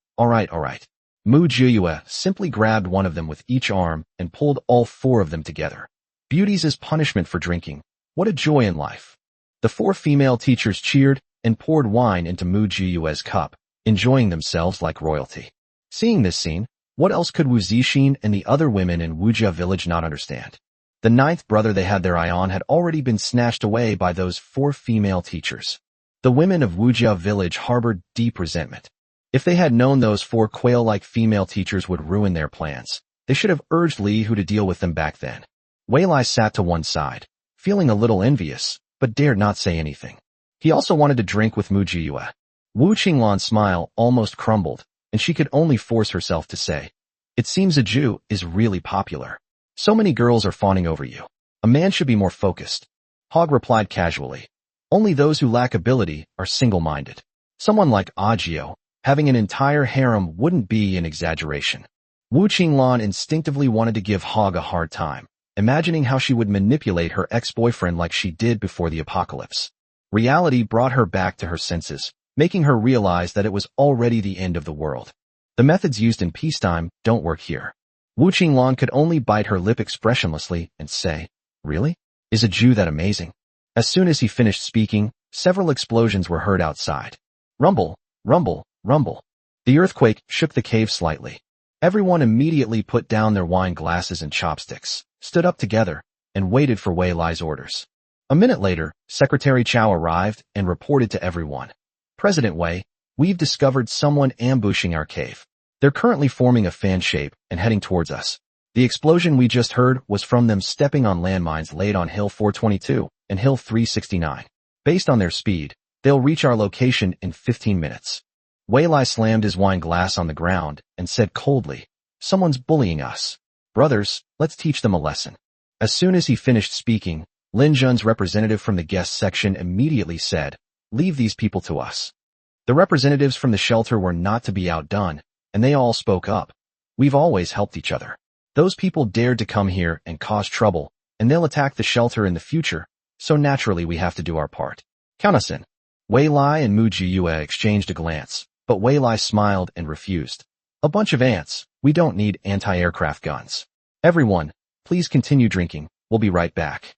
Mu Jiyue simply grabbed one of them with each arm and pulled all 4 of them together. Beauties as punishment for drinking. What a joy in life. The 4 female teachers cheered and poured wine into Mu Jiyue's cup, enjoying themselves like royalty. Seeing this scene, what else could Wu Zixin and the other women in Wujia village not understand? The 9th brother they had their eye on had already been snatched away by those 4 female teachers. The women of Wujia village harbored deep resentment. If they had known those 4 quail-like female teachers would ruin their plans, they should have urged Li Hu to deal with them back then. Wei Lai sat to one side, feeling a little envious, but dared not say anything. He also wanted to drink with Mu Jiyue. Wu Qinglan's smile almost crumbled, and she could only force herself to say, "It seems a Jew is really popular. So many girls are fawning over you. A man should be more focused." Hog replied casually, "Only those who lack ability are single-minded. Someone like Agio, Having an entire harem wouldn't be an exaggeration. Wu Qinglan instinctively wanted to give Hog a hard time, imagining how she would manipulate her ex-boyfriend like she did before the apocalypse. Reality brought her back to her senses, making her realize that it was already the end of the world. The methods used in peacetime don't work here. Wu Qinglan could only bite her lip expressionlessly and say, "Really? Is a Jew that amazing?" As soon as he finished speaking, several explosions were heard outside. Rumble, rumble, rumble. The earthquake shook the cave slightly. Everyone immediately put down their wine glasses and chopsticks, stood up together, and waited for Wei Lai's orders. A minute later, Secretary Chow arrived and reported to everyone. "President Wei, we've discovered someone ambushing our cave. They're currently forming a fan shape and heading towards us. The explosion we just heard was from them stepping on landmines laid on Hill 422 and Hill 369. Based on their speed, they'll reach our location in 15 minutes. Wei Lai slammed his wine glass on the ground and said coldly, "Someone's bullying us. Brothers, let's teach them a lesson." As soon as he finished speaking, Lin Jun's representative from the guest section immediately said, "Leave these people to us." The representatives from the shelter were not to be outdone, and they all spoke up. "We've always helped each other. Those people dared to come here and cause trouble, and they'll attack the shelter in the future, so naturally we have to do our part. Count us in." Wei Lai and Mu Jiyue exchanged a glance, but Wei Lai smiled and refused. "A bunch of ants. We don't need anti-aircraft guns. Everyone, please continue drinking. We'll be right back."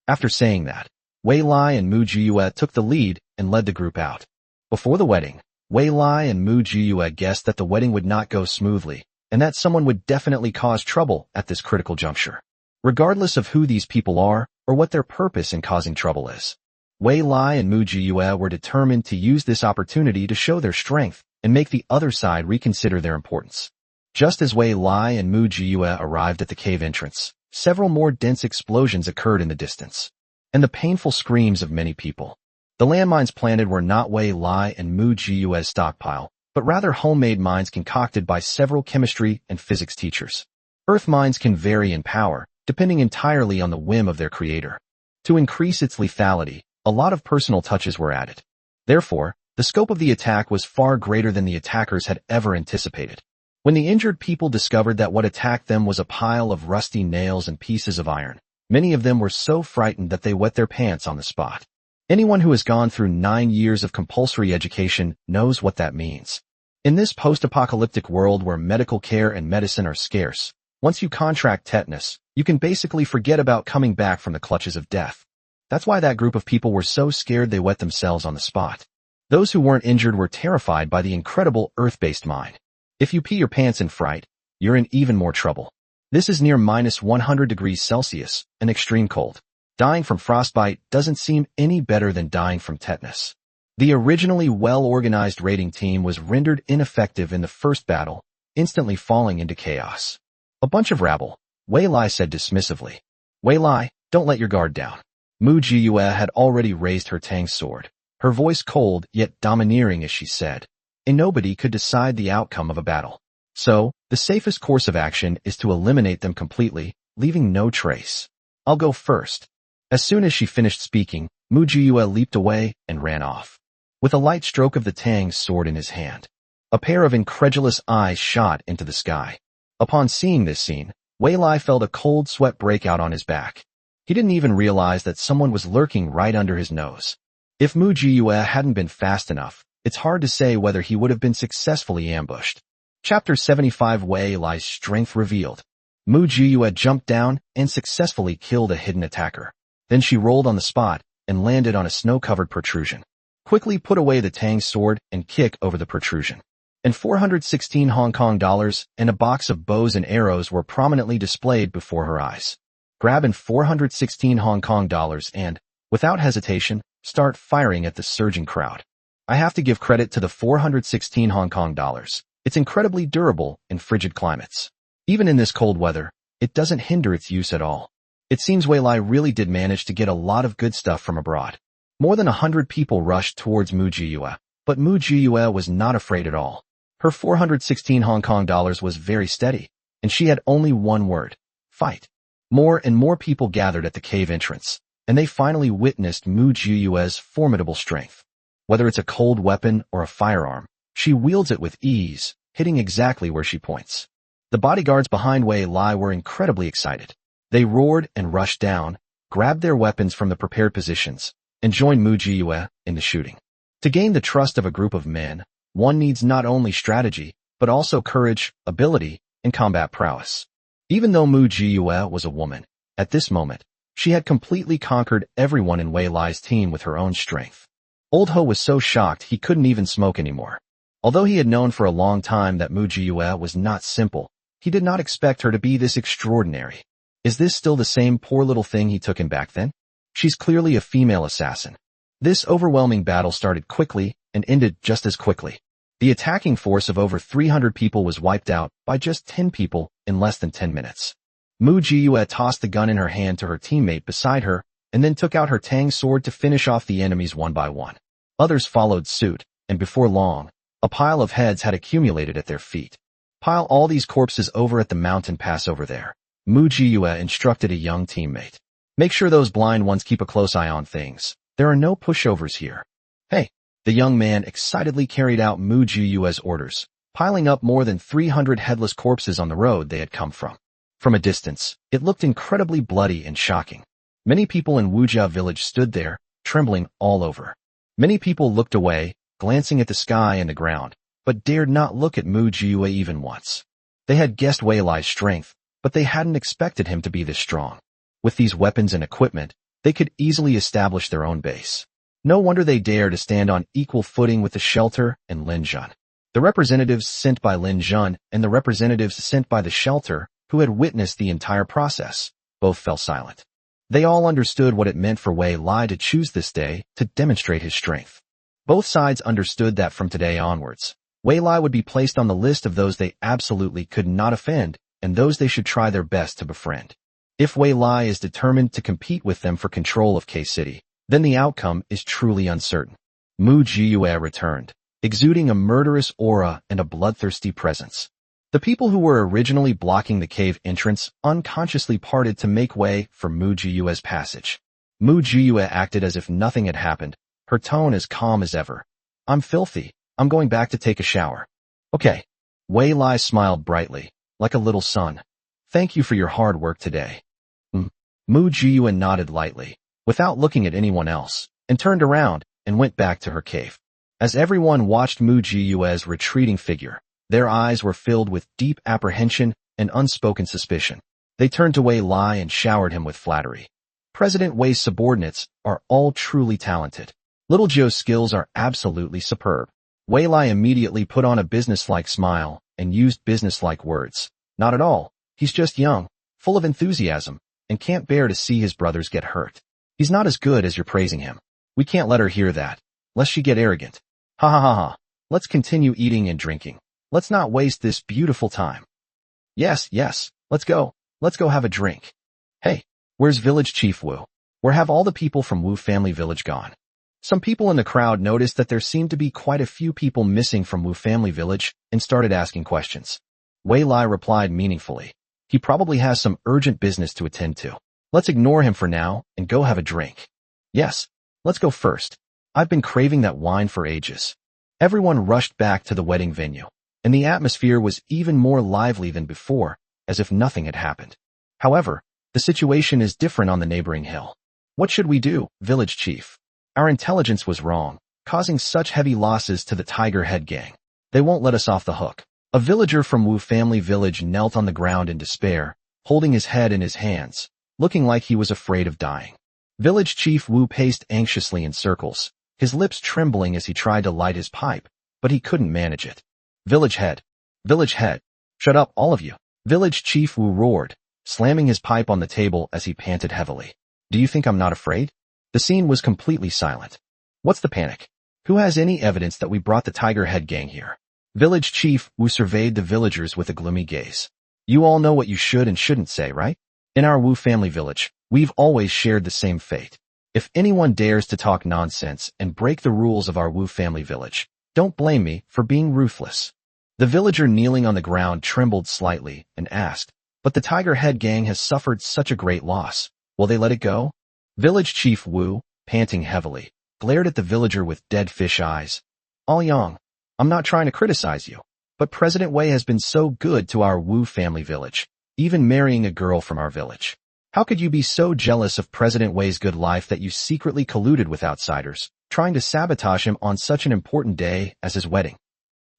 After saying that, Wei Lai and Mu Jiyue took the lead and led the group out. Before the wedding, Wei Lai and Mu Jiyue guessed that the wedding would not go smoothly, and that someone would definitely cause trouble at this critical juncture. Regardless of who these people are, or what their purpose in causing trouble is, Wei Lai and Mu Jiyue were determined to use this opportunity to show their strength and make the other side reconsider their importance. Just as Wei Lai and Mu Jiyue arrived at the cave entrance, several more dense explosions occurred in the distance, and the painful screams of many people. The landmines planted were not Wei Lai and Mu Jiyue's stockpile, but rather homemade mines concocted by several chemistry and physics teachers. Earth mines can vary in power, depending entirely on the whim of their creator. To increase its lethality, a lot of personal touches were added. Therefore, the scope of the attack was far greater than the attackers had ever anticipated. When the injured people discovered that what attacked them was a pile of rusty nails and pieces of iron, many of them were so frightened that they wet their pants on the spot. Anyone who has gone through 9 years of compulsory education knows what that means. In this post-apocalyptic world where medical care and medicine are scarce, once you contract tetanus, you can basically forget about coming back from the clutches of death. That's why that group of people were so scared they wet themselves on the spot. Those who weren't injured were terrified by the incredible earth-based mine. If you pee your pants in fright, you're in even more trouble. This is near -100 degrees Celsius, an extreme cold. Dying from frostbite doesn't seem any better than dying from tetanus. The originally well-organized raiding team was rendered ineffective in the first battle, instantly falling into chaos. "A bunch of rabble," Wei Lai said dismissively. "Wei Lai, don't let your guard down." Mu Jiyue had already raised her Tang sword, her voice cold yet domineering as she said, "A nobody could decide the outcome of a battle. So, the safest course of action is to eliminate them completely, leaving no trace. I'll go first." As soon as she finished speaking, Mu Jiyue leaped away and ran off. With a light stroke of the Tang sword in his hand, a pair of incredulous eyes shot into the sky. Upon seeing this scene, Wei Lai felt a cold sweat break out on his back. He didn't even realize that someone was lurking right under his nose. If Mu Jiyue hadn't been fast enough, it's hard to say whether he would have been successfully ambushed. Chapter 75 Wei Lai's strength revealed. Mu Jiyue jumped down and successfully killed a hidden attacker. Then she rolled on the spot and landed on a snow-covered protrusion. Quickly put away the Tang sword and kick over the protrusion. And 416 Hong Kong dollars and a box of bows and arrows were prominently displayed before her eyes. Grab in 416 Hong Kong dollars and, without hesitation, start firing at the surging crowd. I have to give credit to the 416 Hong Kong dollars. It's incredibly durable in frigid climates. Even in this cold weather, it doesn't hinder its use at all. It seems Wei Lai really did manage to get a lot of good stuff from abroad. More than 100 people rushed towards Mu Jiyue, but Mu Jiyue was not afraid at all. Her 416 Hong Kong dollars was very steady, and she had only one word: fight. More and more people gathered at the cave entrance, and they finally witnessed Mu Jiyue's formidable strength. Whether it's a cold weapon or a firearm, She wields it with ease, hitting exactly where she points. The bodyguards behind Wei Lai were incredibly excited. They roared and rushed down, grabbed their weapons from the prepared positions, and joined Mu Jiyue in the shooting. To gain the trust of a group of men, one needs not only strategy, but also courage, ability, and combat prowess. Even though Mu Jiyue was a woman, at this moment, she had completely conquered everyone in Wei Lai's team with her own strength. Old Ho was so shocked he couldn't even smoke anymore. Although he had known for a long time that Mu Jiyue was not simple, he did not expect her to be this extraordinary. Is this still the same poor little thing he took in back then? She's clearly a female assassin. This overwhelming battle started quickly and ended just as quickly. The attacking force of over 300 people was wiped out by just 10 people in less than 10 minutes. Mu Jiyue tossed the gun in her hand to her teammate beside her and then took out her Tang sword to finish off the enemies one by one. Others followed suit, and before long, a pile of heads had accumulated at their feet. Pile all these corpses over at the mountain pass over there. Mu Jiyue instructed a young teammate. Make sure those blind ones keep a close eye on things. There are no pushovers here. Hey, the young man excitedly carried out Mu Jiyue's orders, piling up more than 300 headless corpses on the road they had come from. From a distance, it looked incredibly bloody and shocking. Many people in Wujia village stood there, trembling all over. Many people looked away, glancing at the sky and the ground, but dared not look at Mu Jiyue even once. They had guessed Wei Lai's strength, but they hadn't expected him to be this strong. With these weapons and equipment, they could easily establish their own base. No wonder they dare to stand on equal footing with the shelter and Lin Jun. The representatives sent by Lin Jun and the representatives sent by the shelter, who had witnessed the entire process, both fell silent. They all understood what it meant for Wei Lai to choose this day to demonstrate his strength. Both sides understood that from today onwards, Wei Lai would be placed on the list of those they absolutely could not offend and those they should try their best to befriend. If Wei Lai is determined to compete with them for control of K-City, then the outcome is truly uncertain. Mu Jiyue returned, exuding a murderous aura and a bloodthirsty presence. The people who were originally blocking the cave entrance unconsciously parted to make way for Mu Jiyue's passage. Mu Jiyue acted as if nothing had happened, her tone as calm as ever. I'm filthy. I'm going back to take a shower. Okay. Wei Lai smiled brightly, like a little son. Thank you for your hard work today. Mu Jiyue nodded lightly, without looking at anyone else, and turned around and went back to her cave. As everyone watched Mu Jiyue's retreating figure, their eyes were filled with deep apprehension and unspoken suspicion. They turned to Wei Lai and showered him with flattery. President Wei's subordinates are all truly talented. Little Joe's skills are absolutely superb. Wei Lai immediately put on a businesslike smile and used businesslike words. Not at all. He's just young, full of enthusiasm, and can't bear to see his brothers get hurt. He's not as good as you're praising him. We can't let her hear that, lest she get arrogant. Ha ha ha ha. Let's continue eating and drinking. Let's not waste this beautiful time. Yes, let's go. Let's go have a drink. Hey, where's Village Chief Wu? Where have all the people from Wu family village gone? Some people in the crowd noticed that there seemed to be quite a few people missing from Wu family village and started asking questions. Wei Lai replied meaningfully. He probably has some urgent business to attend to. Let's ignore him for now and go have a drink. Yes, let's go first. I've been craving that wine for ages. Everyone rushed back to the wedding venue, and the atmosphere was even more lively than before, as if nothing had happened. However, the situation is different on the neighboring hill. What should we do, village chief? Our intelligence was wrong, causing such heavy losses to the Tiger Head gang. They won't let us off the hook. A villager from Wu family village knelt on the ground in despair, holding his head in his hands, looking like he was afraid of dying. Village Chief Wu paced anxiously in circles, his lips trembling as he tried to light his pipe, but he couldn't manage it. Village head, shut up all of you. Village Chief Wu roared, slamming his pipe on the table as he panted heavily. Do you think I'm not afraid? The scene was completely silent. What's the panic? Who has any evidence that we brought the Tiger Head gang here? Village Chief Wu surveyed the villagers with a gloomy gaze. You all know what you should and shouldn't say, right? In our Wu family village, we've always shared the same fate. If anyone dares to talk nonsense and break the rules of our Wu family village, don't blame me for being ruthless. The villager kneeling on the ground trembled slightly and asked, but the Tiger Head gang has suffered such a great loss. Will they let it go? Village Chief Wu, panting heavily, glared at the villager with dead fish eyes. All young, I'm not trying to criticize you, but President Wei has been so good to our Wu family village, even marrying a girl from our village. How could you be so jealous of President Wei's good life that you secretly colluded with outsiders, trying to sabotage him on such an important day as his wedding?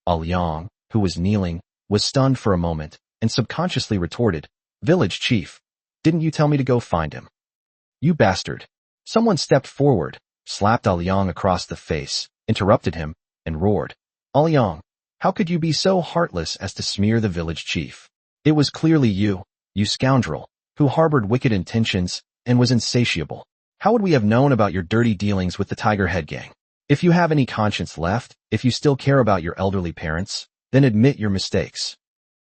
Liang, who was kneeling, was stunned for a moment, and subconsciously retorted, "Village chief, didn't you tell me to go find him? You bastard." Someone stepped forward, slapped Liang across the face, interrupted him, and roared, "Liang, how could you be so heartless as to smear the village chief? It was clearly you scoundrel, who harbored wicked intentions and was insatiable. How would we have known about your dirty dealings with the Tiger Head Gang? If you have any conscience left, if you still care about your elderly parents, then admit your mistakes."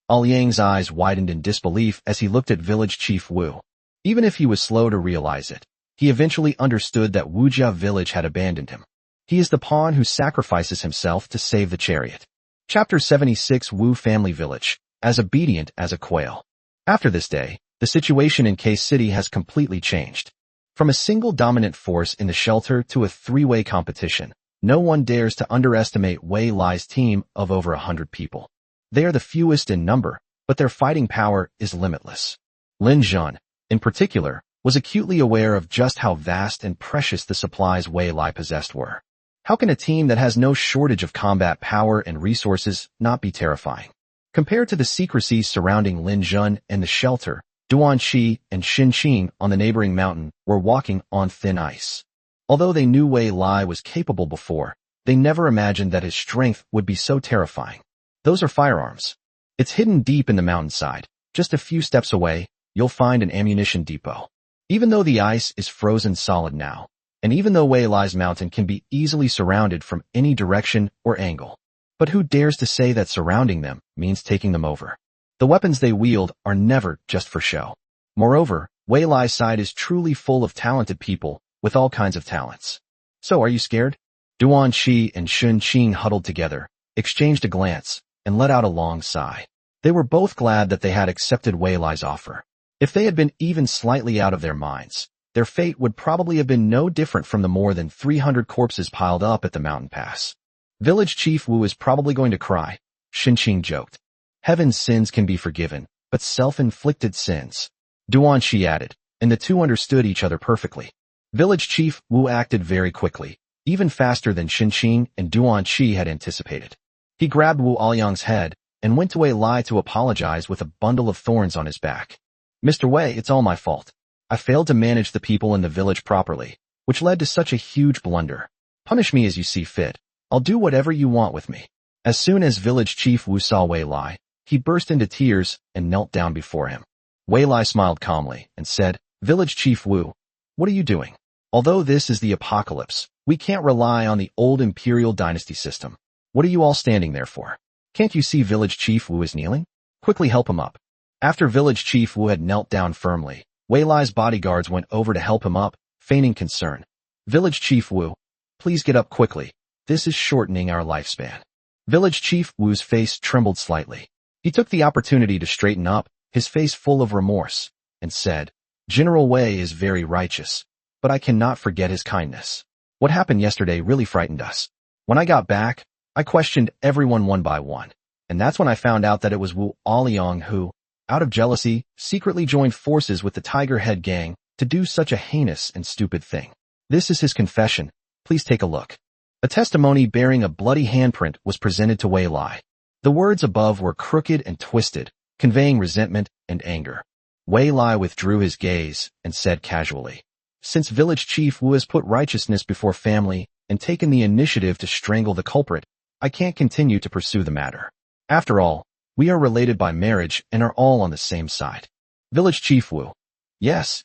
Liang's eyes widened in disbelief as he looked at village chief Wu. Even if he was slow to realize it, he eventually understood that Wujia village had abandoned him. He is the pawn who sacrifices himself to save the chariot. Chapter 76 Wu Family Village, as obedient as a quail. After this day, the situation in K City has completely changed. From a single dominant force in the shelter to a three-way competition, no one dares to underestimate Wei Lai's team of over 100 people. They are the fewest in number, but their fighting power is limitless. Lin Zhan, in particular, was acutely aware of just how vast and precious the supplies Wei Lai possessed were. How can a team that has no shortage of combat power and resources not be terrifying? Compared to the secrecy surrounding Lin Zhan and the shelter, Duan Shi and Xin Qing on the neighboring mountain were walking on thin ice. Although they knew Wei Lai was capable before, they never imagined that his strength would be so terrifying. Those are firearms. It's hidden deep in the mountainside. Just a few steps away, you'll find an ammunition depot. Even though the ice is frozen solid now, and even though Wei Lai's mountain can be easily surrounded from any direction or angle, but who dares to say that surrounding them means taking them over? The weapons they wield are never just for show. Moreover, Wei Lai's side is truly full of talented people with all kinds of talents. So are you scared? Duan Shi and Xin Qing huddled together, exchanged a glance, and let out a long sigh. They were both glad that they had accepted Wei Lai's offer. If they had been even slightly out of their minds, their fate would probably have been no different from the more than 300 corpses piled up at the mountain pass. Village Chief Wu is probably going to cry, Xin Qing joked. Heaven's sins can be forgiven, but self-inflicted sins, Duan Shi added, and the two understood each other perfectly. Village Chief Wu acted very quickly, even faster than Xin Qing and Duan Shi had anticipated. He grabbed Wu Liang's head and went to Wei Lai to apologize with a bundle of thorns on his back. "Mr. Wei, it's all my fault. I failed to manage the people in the village properly, which led to such a huge blunder. Punish me as you see fit. I'll do whatever you want with me." As soon as Village Chief Wu saw Wei Lai, he burst into tears and knelt down before him. Wei Lai smiled calmly and said, "Village Chief Wu, what are you doing? Although this is the apocalypse, we can't rely on the old imperial dynasty system. What are you all standing there for? Can't you see Village Chief Wu is kneeling? Quickly help him up." After Village Chief Wu had knelt down firmly, Wei Lai's bodyguards went over to help him up, feigning concern. "Village Chief Wu, please get up quickly. This is shortening our lifespan." Village Chief Wu's face trembled slightly. He took the opportunity to straighten up, his face full of remorse, and said, "General Wei is very righteous, but I cannot forget his kindness. What happened yesterday really frightened us. When I got back, I questioned everyone one by one, and that's when I found out that it was Wu Liang who, out of jealousy, secretly joined forces with the Tiger Head Gang to do such a heinous and stupid thing. This is his confession. Please take a look." A testimony bearing a bloody handprint was presented to Wei Lai. The words above were crooked and twisted, conveying resentment and anger. Wei Lai withdrew his gaze and said casually, "Since Village Chief Wu has put righteousness before family and taken the initiative to strangle the culprit, I can't continue to pursue the matter. After all, we are related by marriage and are all on the same side." Village Chief Wu: Yes.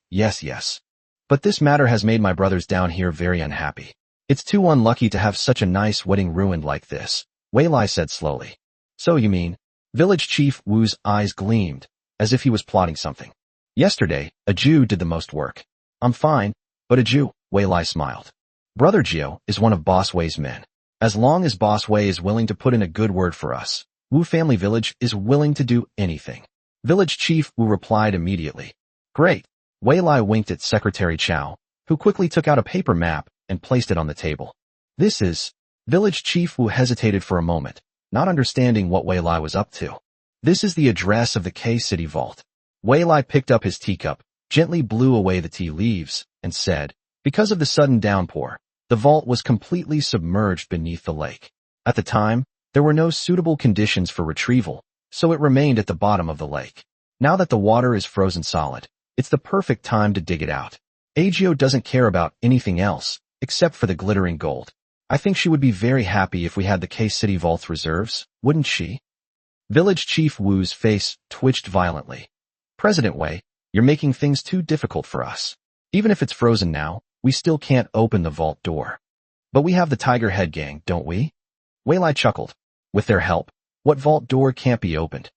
But this matter has made my brothers down here very unhappy. It's too unlucky to have such a nice wedding ruined like this, Wei Lai said slowly. "So you mean?" Village Chief Wu's eyes gleamed, as if he was plotting something. "Yesterday, a Jew did the most work. I'm fine, but a Jew," Wei Lai smiled. "Brother Jiao is one of Boss Wei's men. As long as Boss Wei is willing to put in a good word for us, Wu Family Village is willing to do anything." Village Chief Wu replied immediately. "Great." Wei Lai winked at Secretary Chao, who quickly took out a paper map and placed it on the table. "This is..." Village Chief Wu hesitated for a moment, not understanding what Wei Lai was up to. This is the address of the K-City Vault. Wei Lai picked up his teacup, gently blew away the tea leaves, and said, because of the sudden downpour, the vault was completely submerged beneath the lake. At the time, there were no suitable conditions for retrieval, so it remained at the bottom of the lake. Now that the water is frozen solid, it's the perfect time to dig it out. Agio doesn't care about anything else, except for the glittering gold. I think she would be very happy if we had the K-City Vault's reserves, wouldn't she? Village Chief Wu's face twitched violently. President Wei, you're making things too difficult for us. Even if it's frozen now, we still can't open the vault door. But we have the Tiger Head Gang, don't we? Wei Lai chuckled. With their help, what vault door can't be opened?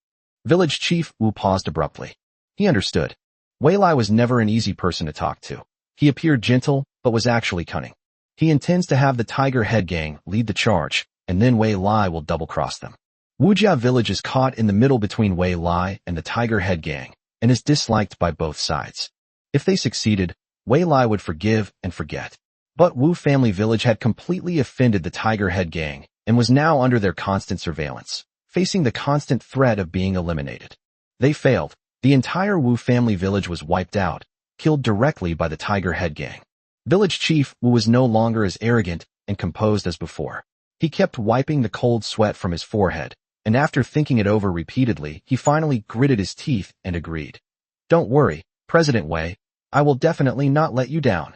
Village Chief Wu paused abruptly. He understood. Wei Lai was never an easy person to talk to. He appeared gentle, but was actually cunning. He intends to have the Tiger Head Gang lead the charge, and then Wei Lai will double-cross them. Wujia Village is caught in the middle between Wei Lai and the Tiger Head Gang, and is disliked by both sides. If they succeeded, Wei Lai would forgive and forget. But Wu Family Village had completely offended the Tiger Head Gang, and was now under their constant surveillance, facing the constant threat of being eliminated. They failed. The entire Wu Family Village was wiped out, killed directly by the Tiger Head Gang. Village Chief Wu was no longer as arrogant and composed as before. He kept wiping the cold sweat from his forehead, and after thinking it over repeatedly, he finally gritted his teeth and agreed. Don't worry, President Wei, I will definitely not let you down.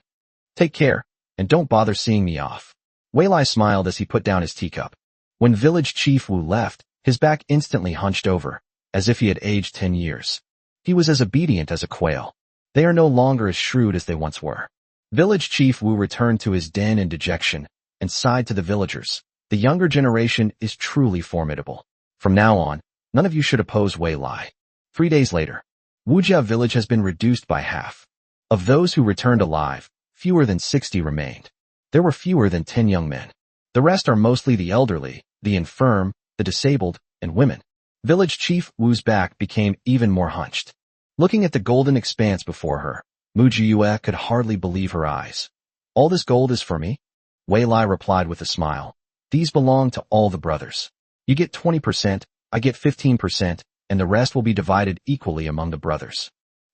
Take care, and don't bother seeing me off. Wei Lai smiled as he put down his teacup. When Village Chief Wu left, his back instantly hunched over, as if he had aged 10 years. He was as obedient as a quail. They are no longer as shrewd as they once were. Village Chief Wu returned to his den in dejection, and sighed to the villagers. The younger generation is truly formidable. From now on, none of you should oppose Wei Lai. 3 days later, Wujia Village has been reduced by half. Of those who returned alive, fewer than 60 remained. There were fewer than 10 young men. The rest are mostly the elderly, the infirm, the disabled, and women. Village Chief Wu's back became even more hunched. Looking at the golden expanse before her, Mu Jiyue could hardly believe her eyes. All this gold is for me? Wei Lai replied with a smile. These belong to all the brothers. You get 20%, I get 15%, and the rest will be divided equally among the brothers.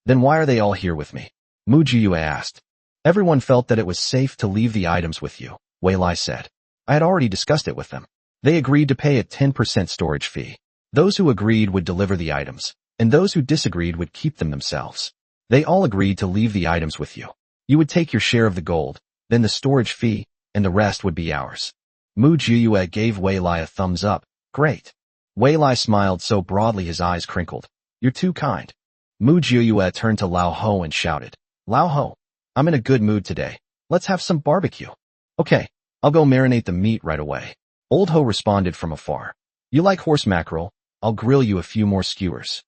Then why are they all here with me? Mu Jiyue asked. Everyone felt that it was safe to leave the items with you, Wei Lai said. I had already discussed it with them. They agreed to pay a 10% storage fee. Those who agreed would deliver the items, and those who disagreed would keep them themselves. They all agreed to leave the items with you. You would take your share of the gold, then the storage fee, and the rest would be ours. Mu Jiyue gave Wei Lai a thumbs up. Great. Wei Lai smiled so broadly his eyes crinkled. You're too kind. Mu Jiyue turned to Lao Ho and shouted. Lao Ho, I'm in a good mood today. Let's have some barbecue. Okay, I'll go marinate the meat right away. Old Ho responded from afar. You like horse mackerel? I'll grill you a few more skewers.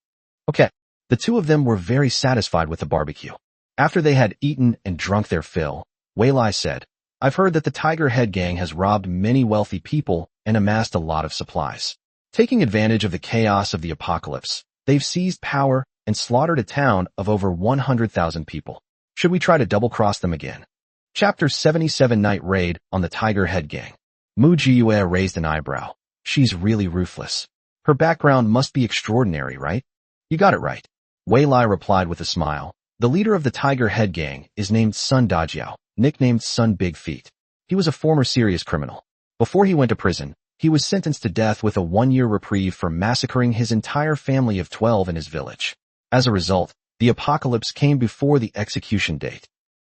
Okay. The two of them were very satisfied with the barbecue. After they had eaten and drunk their fill, Wei Lai said, I've heard that the Tiger Head Gang has robbed many wealthy people and amassed a lot of supplies. Taking advantage of the chaos of the apocalypse, they've seized power and slaughtered a town of over 100,000 people. Should we try to double-cross them again? Chapter 77 Night Raid on the Tiger Head Gang. Mu Jiyue raised an eyebrow. She's really ruthless. Her background must be extraordinary, right? You got it right. Wei Lai replied with a smile. The leader of the Tiger Head Gang is named Sun Dajiao, nicknamed Sun Big Feet. He was a former serious criminal. Before he went to prison, he was sentenced to death with a 1-year reprieve for massacring his entire family of 12 in his village. As a result, the apocalypse came before the execution date.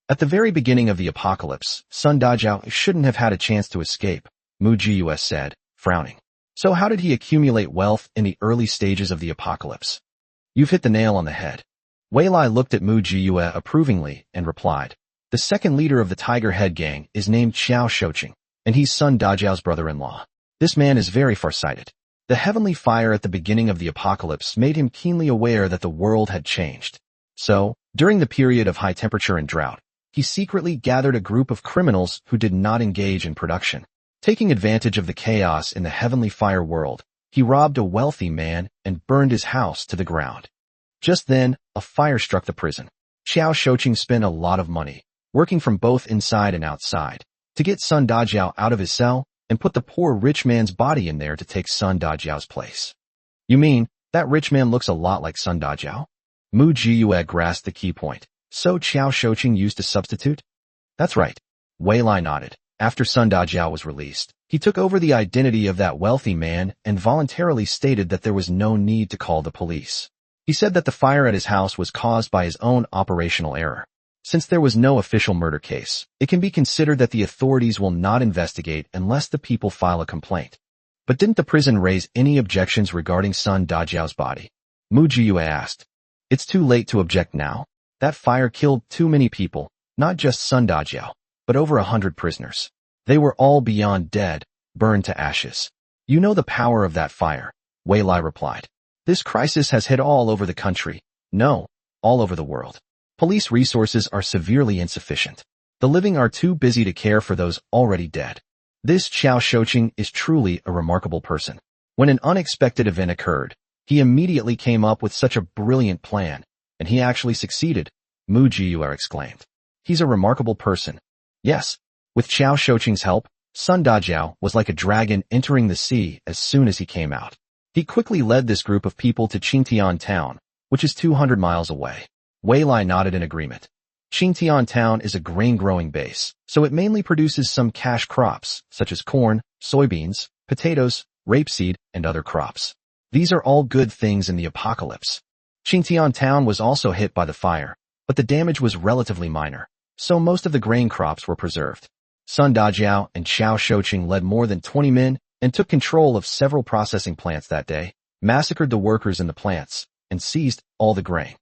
At the very beginning of the apocalypse, Sun Dajiao shouldn't have had a chance to escape, Mu Jiyue said, frowning. So how did he accumulate wealth in the early stages of the apocalypse? You've hit the nail on the head. Wei Lai looked at Mu Jiyue approvingly and replied. The second leader of the Tiger Head Gang is named Xiao Shouqing, and he's Sun Dajiao's brother-in-law. This man is very farsighted. The heavenly fire at the beginning of the apocalypse made him keenly aware that the world had changed. So, during the period of high temperature and drought, he secretly gathered a group of criminals who did not engage in production. Taking advantage of the chaos in the heavenly fire world, he robbed a wealthy man and burned his house to the ground. Just then, a fire struck the prison. Xiao Shouqing spent a lot of money, working from both inside and outside. To get Sun Dajiao out of his cell, and put the poor rich man's body in there to take Sun Dajiao's place. You mean, that rich man looks a lot like Sun Dajiao? Mu Jiyue grasped the key point. So Qiao Shouqing used a substitute? That's right. Wei Lai nodded. After Sun Dajiao was released, he took over the identity of that wealthy man and voluntarily stated that there was no need to call the police. He said that the fire at his house was caused by his own operational error. Since there was no official murder case, it can be considered that the authorities will not investigate unless the people file a complaint. But didn't the prison raise any objections regarding Sun Dajiao's body? Mu Jiyue asked. It's too late to object now. That fire killed too many people, not just Sun Dajiao, but over 100 prisoners. They were all beyond dead, burned to ashes. You know the power of that fire, Wei Lai replied. This crisis has hit all over the country. No, all over the world. Police resources are severely insufficient. The living are too busy to care for those already dead. This Qiao Shouqing is truly a remarkable person. When an unexpected event occurred, he immediately came up with such a brilliant plan, and he actually succeeded, Mu Jiyue exclaimed. He's a remarkable person. Yes, with Qiao Shouqing's help, Sun Dajiao was like a dragon entering the sea as soon as he came out. He quickly led this group of people to Qingtian town, which is 200 miles away. Wei Lai nodded in agreement. Qingtian town is a grain-growing base, so it mainly produces some cash crops, such as corn, soybeans, potatoes, rapeseed, and other crops. These are all good things in the apocalypse. Qingtian town was also hit by the fire, but the damage was relatively minor, so most of the grain crops were preserved. Sun Dajiao and Qiao Shouqing led more than 20 men and took control of several processing plants that day, massacred the workers in the plants, and seized all the grain.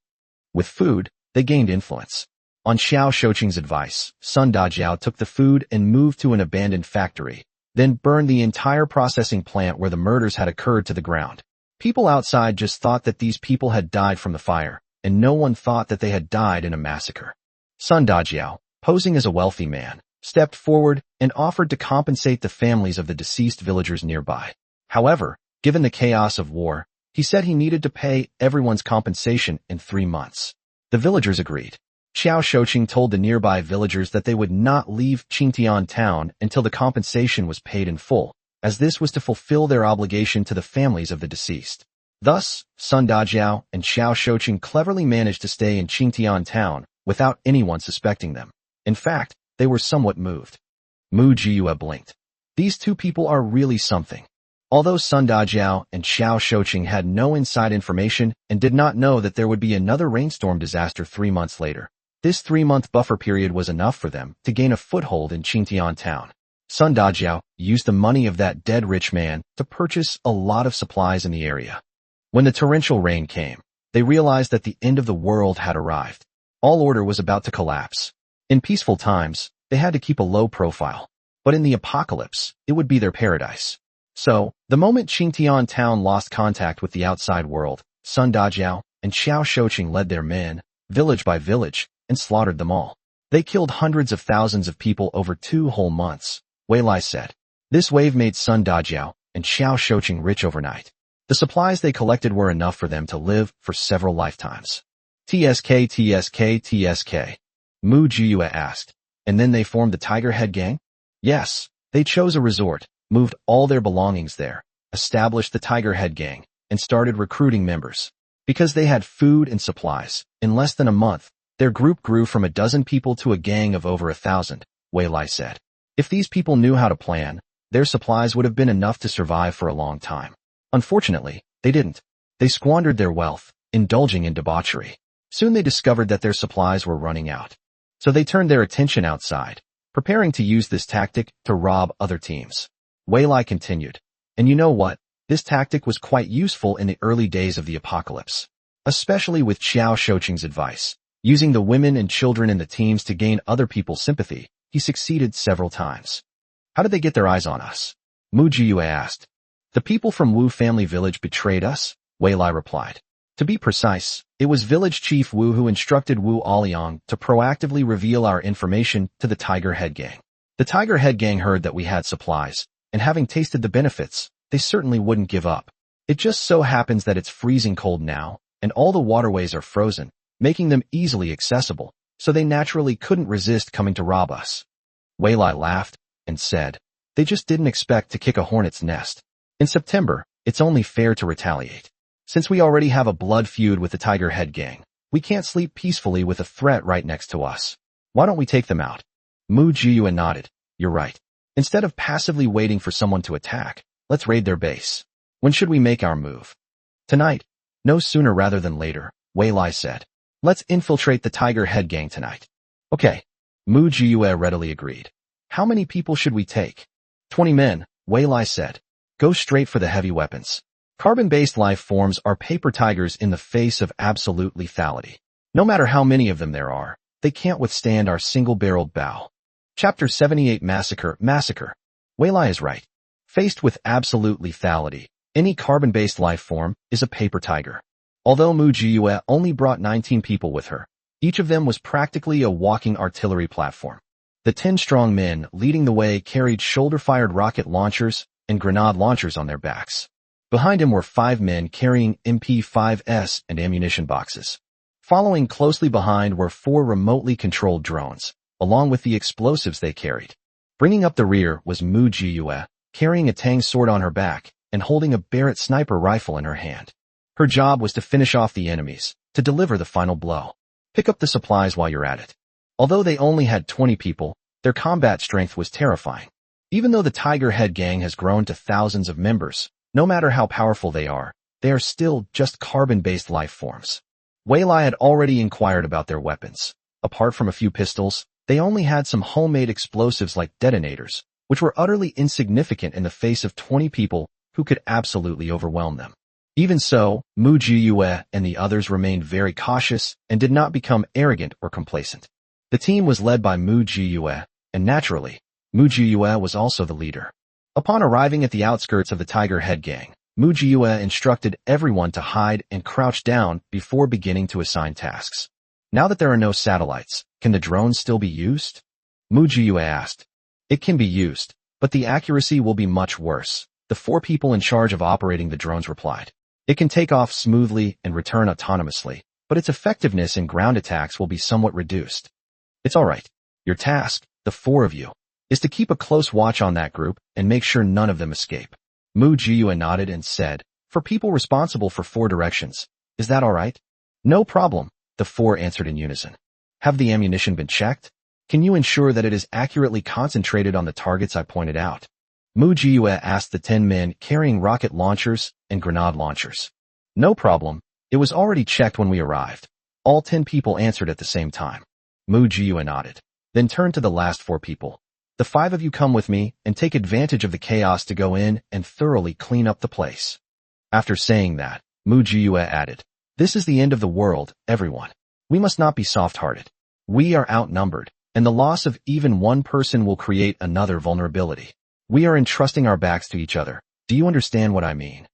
With food, they gained influence. On Qiao Shouqing's advice, Sun Dajiao took the food and moved to an abandoned factory, then burned the entire processing plant where the murders had occurred to the ground. People outside just thought that these people had died from the fire, and no one thought that they had died in a massacre. Sun Dajiao, posing as a wealthy man, stepped forward and offered to compensate the families of the deceased villagers nearby. However, given the chaos of war, he said he needed to pay everyone's compensation in 3 months. The villagers agreed. Qiao Shouqing told the nearby villagers that they would not leave Qingtian town until the compensation was paid in full, as this was to fulfill their obligation to the families of the deceased. Thus, Sun Dajiao and Qiao Shouqing cleverly managed to stay in Qingtian town without anyone suspecting them. In fact, they were somewhat moved. Mu Jiyue blinked. These two people are really something. Although Sun Dajiao and Qiao Shouqing had no inside information and did not know that there would be another rainstorm disaster 3 months later, this 3-month buffer period was enough for them to gain a foothold in Qingtian town. Sun Dajiao used the money of that dead rich man to purchase a lot of supplies in the area. When the torrential rain came, they realized that the end of the world had arrived. All order was about to collapse. In peaceful times, they had to keep a low profile, but in the apocalypse, it would be their paradise. So, the moment Qingtian town lost contact with the outside world, Sun Dajiao and Qiao Shouqing led their men, village by village, and slaughtered them all. They killed hundreds of thousands of people over 2 whole months, Wei Lai said. This wave made Sun Dajiao and Qiao Shouqing rich overnight. The supplies they collected were enough for them to live for several lifetimes. TSK, Mu Jiyue asked. And then they formed the Tiger Head Gang? Yes, they chose a resort, moved all their belongings there, established the Tiger Head Gang, and started recruiting members. Because they had food and supplies, in less than a month, their group grew from 12 people to a gang of over 1,000, Wei Lai said. If these people knew how to plan, their supplies would have been enough to survive for a long time. Unfortunately, they didn't. They squandered their wealth, indulging in debauchery. Soon they discovered that their supplies were running out. So they turned their attention outside, preparing to use this tactic to rob other teams. Wei Lai continued. And you know what? This tactic was quite useful in the early days of the apocalypse. Especially with Qiao Shouqing's advice. Using the women and children in the teams to gain other people's sympathy, he succeeded several times. How did they get their eyes on us? Mu Jiyue asked. The people from Wu family village betrayed us, Wei Lai replied. To be precise, it was village chief Wu who instructed Wu Aliang to proactively reveal our information to the Tiger Head Gang. The Tiger Head Gang heard that we had supplies, and having tasted the benefits, they certainly wouldn't give up. It just so happens that it's freezing cold now, and all the waterways are frozen, making them easily accessible, so they naturally couldn't resist coming to rob us. Wei Lai laughed and said, They just didn't expect to kick a hornet's nest. In September, it's only fair to retaliate. Since we already have a blood feud with the Tiger Head Gang, we can't sleep peacefully with a threat right next to us. Why don't we take them out? Mu Jiyue nodded. You're right. Instead of passively waiting for someone to attack, let's raid their base. When should we make our move? Tonight. No sooner rather than later, Wei Lai said. Let's infiltrate the Tiger Head Gang tonight. Okay. Mu Jiyue readily agreed. How many people should we take? 20 men, Wei Lai said. Go straight for the heavy weapons. Carbon-based life forms are paper tigers in the face of absolute lethality. No matter how many of them there are, they can't withstand our single-barreled bow. Chapter 78 Massacre. Wei Lai is right. Faced with absolute lethality, any carbon-based life form is a paper tiger. Although Mu Jiyue only brought 19 people with her, each of them was practically a walking artillery platform. The 10 strong men leading the way carried shoulder-fired rocket launchers and grenade launchers on their backs. Behind him were 5 men carrying MP5s and ammunition boxes. Following closely behind were 4 remotely controlled drones, along with the explosives they carried. Bringing up the rear was Mu Jiyue, carrying a Tang sword on her back and holding a Barrett sniper rifle in her hand. Her job was to finish off the enemies, to deliver the final blow. Pick up the supplies while you're at it. Although they only had 20 people, their combat strength was terrifying. Even though the Tiger Head Gang has grown to thousands of members, no matter how powerful they are still just carbon-based life forms. Wei Lai had already inquired about their weapons. Apart from a few pistols, they only had some homemade explosives like detonators, which were utterly insignificant in the face of 20 people who could absolutely overwhelm them. Even so, Mu Jiyue and the others remained very cautious and did not become arrogant or complacent. The team was led by Mu Jiyue, and naturally, Mu Jiyue was also the leader. Upon arriving at the outskirts of the Tiger Head Gang, Mu Jiyue instructed everyone to hide and crouch down before beginning to assign tasks. Now that there are no satellites, can the drones still be used? Mu Jiyue asked. It can be used, but the accuracy will be much worse, the 4 people in charge of operating the drones replied. It can take off smoothly and return autonomously, but its effectiveness in ground attacks will be somewhat reduced. It's alright. Your task, the 4 of you, is to keep a close watch on that group and make sure none of them escape. Mu Jiyue nodded and said, for people responsible for 4 directions, is that alright? No problem, the 4 answered in unison. Have the ammunition been checked? Can you ensure that it is accurately concentrated on the targets I pointed out? Mu Jiyue asked the 10 men carrying rocket launchers and grenade launchers. No problem, it was already checked when we arrived. All 10 people answered at the same time. Mu Jiyue nodded, then turned to the last 4 people. The 5 of you come with me and take advantage of the chaos to go in and thoroughly clean up the place. After saying that, Mu Jiyue added, this is the end of the world, everyone. We must not be soft-hearted. We are outnumbered, and the loss of even one person will create another vulnerability. We are entrusting our backs to each other. Do you understand what I mean?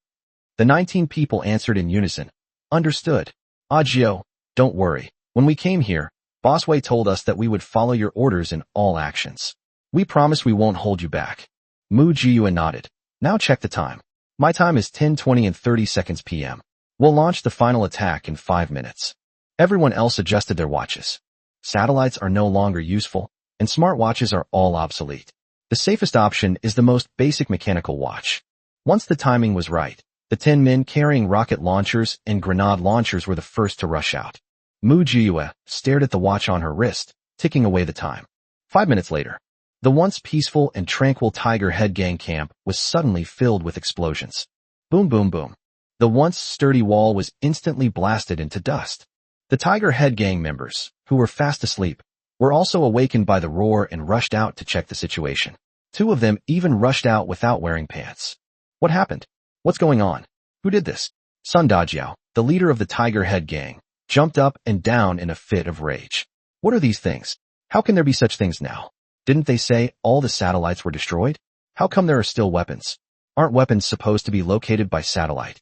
The 19 people answered in unison. Understood. Ajio, don't worry. When we came here, Boss Wei told us that we would follow your orders in all actions. We promise we won't hold you back. Mu Jiyue nodded. Now check the time. My time is 10:20 and 30 seconds p.m. We'll launch the final attack in 5 minutes. Everyone else adjusted their watches. Satellites are no longer useful, and smartwatches are all obsolete. The safest option is the most basic mechanical watch. Once the timing was right, the 10 men carrying rocket launchers and grenade launchers were the first to rush out. Mu Jiyue stared at the watch on her wrist, ticking away the time. 5 minutes later, the once peaceful and tranquil Tiger Head Gang camp was suddenly filled with explosions. Boom, boom, boom. The once sturdy wall was instantly blasted into dust. The Tiger Head Gang members, who were fast asleep, were also awakened by the roar and rushed out to check the situation. 2 of them even rushed out without wearing pants. What happened? What's going on? Who did this? Sun Dajiao, the leader of the Tiger Head Gang, jumped up and down in a fit of rage. What are these things? How can there be such things now? Didn't they say all the satellites were destroyed? How come there are still weapons? Aren't weapons supposed to be located by satellite?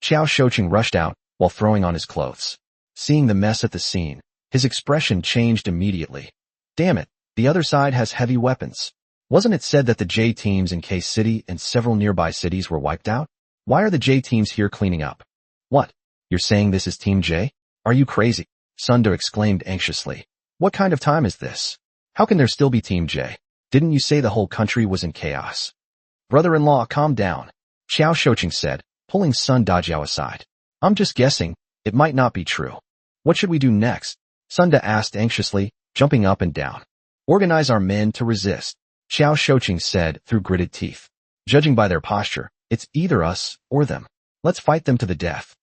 Xiao Shouqing rushed out while throwing on his clothes. Seeing the mess at the scene, his expression changed immediately. Damn it, the other side has heavy weapons. Wasn't it said that the J teams in K City and several nearby cities were wiped out? Why are the J teams here cleaning up? What? You're saying this is Team J? Are you crazy? Sunda exclaimed anxiously. What kind of time is this? How can there still be Team J? Didn't you say the whole country was in chaos? Brother-in-law, calm down, Xiao Shouqing said, pulling Sun Dajiao aside. I'm just guessing, it might not be true. What should we do next? Sunda asked anxiously, jumping up and down. Organize our men to resist, Xiao Shouqing said through gritted teeth. Judging by their posture, it's either us or them. Let's fight them to the death.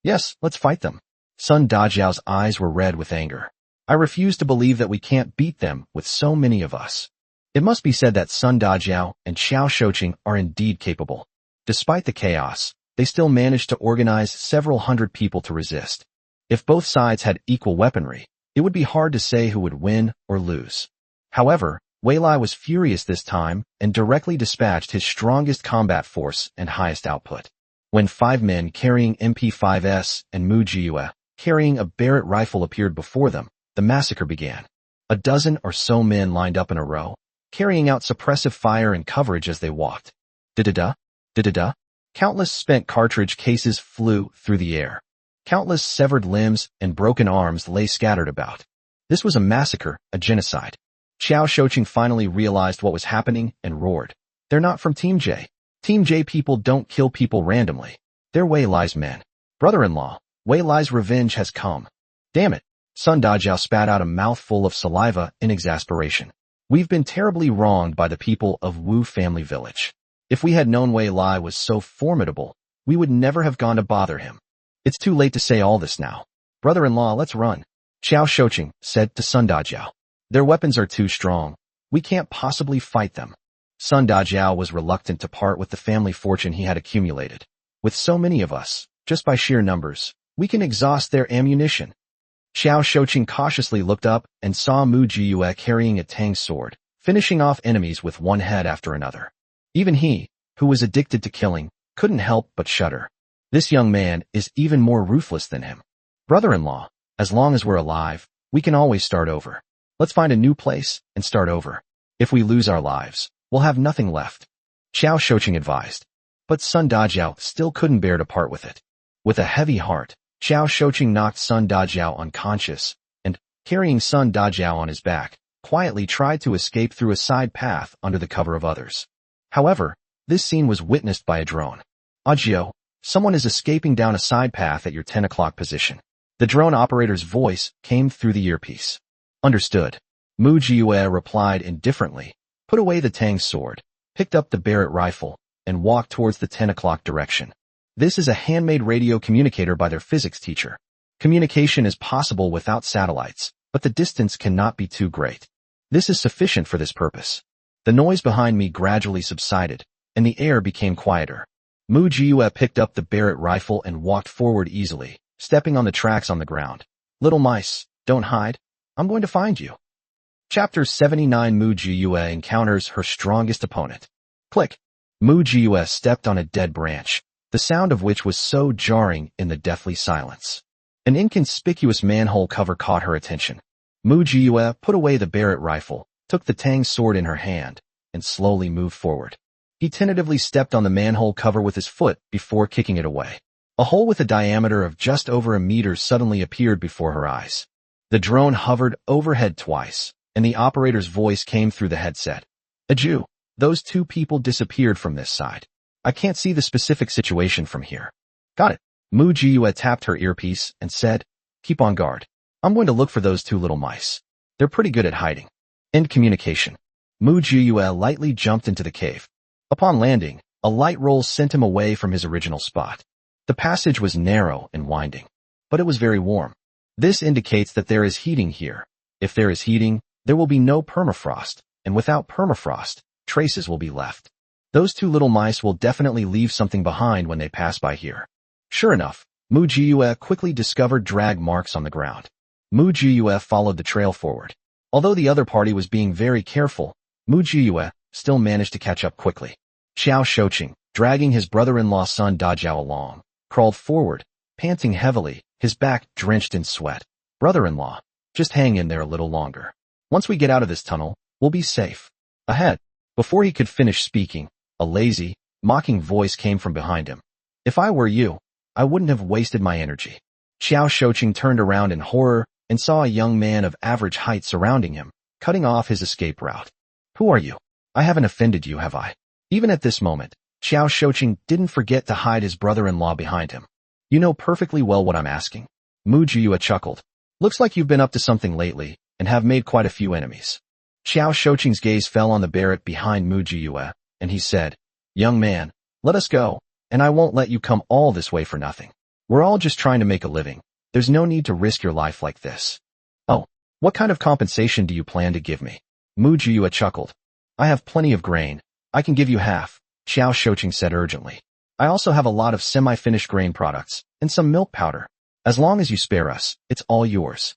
Yes, let's fight them. Sun Dajiao's eyes were red with anger. I refuse to believe that we can't beat them with so many of us. It must be said that Sun Dajiao and Xiao Shouqing are indeed capable. Despite the chaos, they still managed to organize several hundred people to resist. If both sides had equal weaponry, it would be hard to say who would win or lose. However, Wei Lai was furious this time and directly dispatched his strongest combat force and highest output. When 5 men carrying MP5s and Mu Jiyue carrying a Barrett rifle appeared before them, the massacre began. A dozen or so men lined up in a row, carrying out suppressive fire and coverage as they walked. Da-da-da, da-da-da. Countless spent cartridge cases flew through the air. Countless severed limbs and broken arms lay scattered about. This was a massacre, a genocide. Xiao Shouqing finally realized what was happening and roared. They're not from Team J. Team J people don't kill people randomly. They're Wei Lai's men. Brother-in-law, Wei Lai's revenge has come. Damn it. Sun Dajiao spat out a mouthful of saliva in exasperation. We've been terribly wronged by the people of Wu family village. If we had known Wei Lai was so formidable, we would never have gone to bother him. It's too late to say all this now. Brother-in-law, let's run, Xiao Shouqing said to Sun Dajiao. Their weapons are too strong. We can't possibly fight them. Sun Dajiao was reluctant to part with the family fortune he had accumulated. With so many of us, just by sheer numbers, we can exhaust their ammunition. Xiao Shouqing cautiously looked up and saw Mu Jiyue carrying a Tang sword, finishing off enemies with one head after another. Even he, who was addicted to killing, couldn't help but shudder. This young man is even more ruthless than him. Brother-in-law, as long as we're alive, we can always start over. Let's find a new place and start over. If we lose our lives, we'll have nothing left, Xiao Shouqing advised. But Sun Dajiao still couldn't bear to part with it. With a heavy heart, Xiao Shouqing knocked Sun Dajiao unconscious, and, carrying Sun Dajiao on his back, quietly tried to escape through a side path under the cover of others. However, this scene was witnessed by a drone. Agio, someone is escaping down a side path at your 10 o'clock position. The drone operator's voice came through the earpiece. Understood. Mu Jiyue replied indifferently, put away the Tang sword, picked up the Barrett rifle, and walked towards the 10 o'clock direction. This is a handmade radio communicator by their physics teacher. Communication is possible without satellites, but the distance cannot be too great. This is sufficient for this purpose. The noise behind me gradually subsided, and the air became quieter. Mu Jiyue picked up the Barrett rifle and walked forward easily, stepping on the tracks on the ground. Little mice, don't hide. I'm going to find you. Chapter 79. Mu Jiyue encounters her strongest opponent. Click. Mu Jiyue stepped on a dead branch, the sound of which was so jarring in the deathly silence. An inconspicuous manhole cover caught her attention. Mu Jiyue put away the Barrett rifle, took the Tang sword in her hand, and slowly moved forward. He tentatively stepped on the manhole cover with his foot before kicking it away. A hole with a diameter of just over a meter suddenly appeared before her eyes. The drone hovered overhead twice, and the operator's voice came through the headset. Aju, those 2 people disappeared from this side. I can't see the specific situation from here. Got it. Mu Jiyue tapped her earpiece and said, keep on guard. I'm going to look for those 2 little mice. They're pretty good at hiding. End communication. Mu Jiyue lightly jumped into the cave. Upon landing, a light roll sent him away from his original spot. The passage was narrow and winding, but it was very warm. This indicates that there is heating here. If there is heating, there will be no permafrost, and without permafrost, traces will be left. Those 2 little mice will definitely leave something behind when they pass by here. Sure enough, Mu Jiyue quickly discovered drag marks on the ground. Mu Jiyue followed the trail forward. Although the other party was being very careful, Mu Jiyue still managed to catch up quickly. Xiao Shouqing, dragging his brother-in-law Sun Dajiao along, crawled forward, panting heavily, his back drenched in sweat. Brother-in-law, just hang in there a little longer. Once we get out of this tunnel, we'll be safe. Ahead. Before he could finish speaking, a lazy, mocking voice came from behind him. If I were you, I wouldn't have wasted my energy. Xiao Shouqing turned around in horror and saw a young man of average height surrounding him, cutting off his escape route. Who are you? I haven't offended you, have I? Even at this moment, Xiao Shouqing didn't forget to hide his brother-in-law behind him. You know perfectly well what I'm asking. Mu Jiyue chuckled. Looks like you've been up to something lately, and have made quite a few enemies. Xiao Shouqing's gaze fell on the Barrett behind Mu Jiyue, and he said, Young man, let us go, and I won't let you come all this way for nothing. We're all just trying to make a living. There's no need to risk your life like this. Oh, what kind of compensation do you plan to give me? Mu Jiyue chuckled. I have plenty of grain. I can give you half, Xiao Shouqing said urgently. I also have a lot of semi-finished grain products, and some milk powder. As long as you spare us, it's all yours.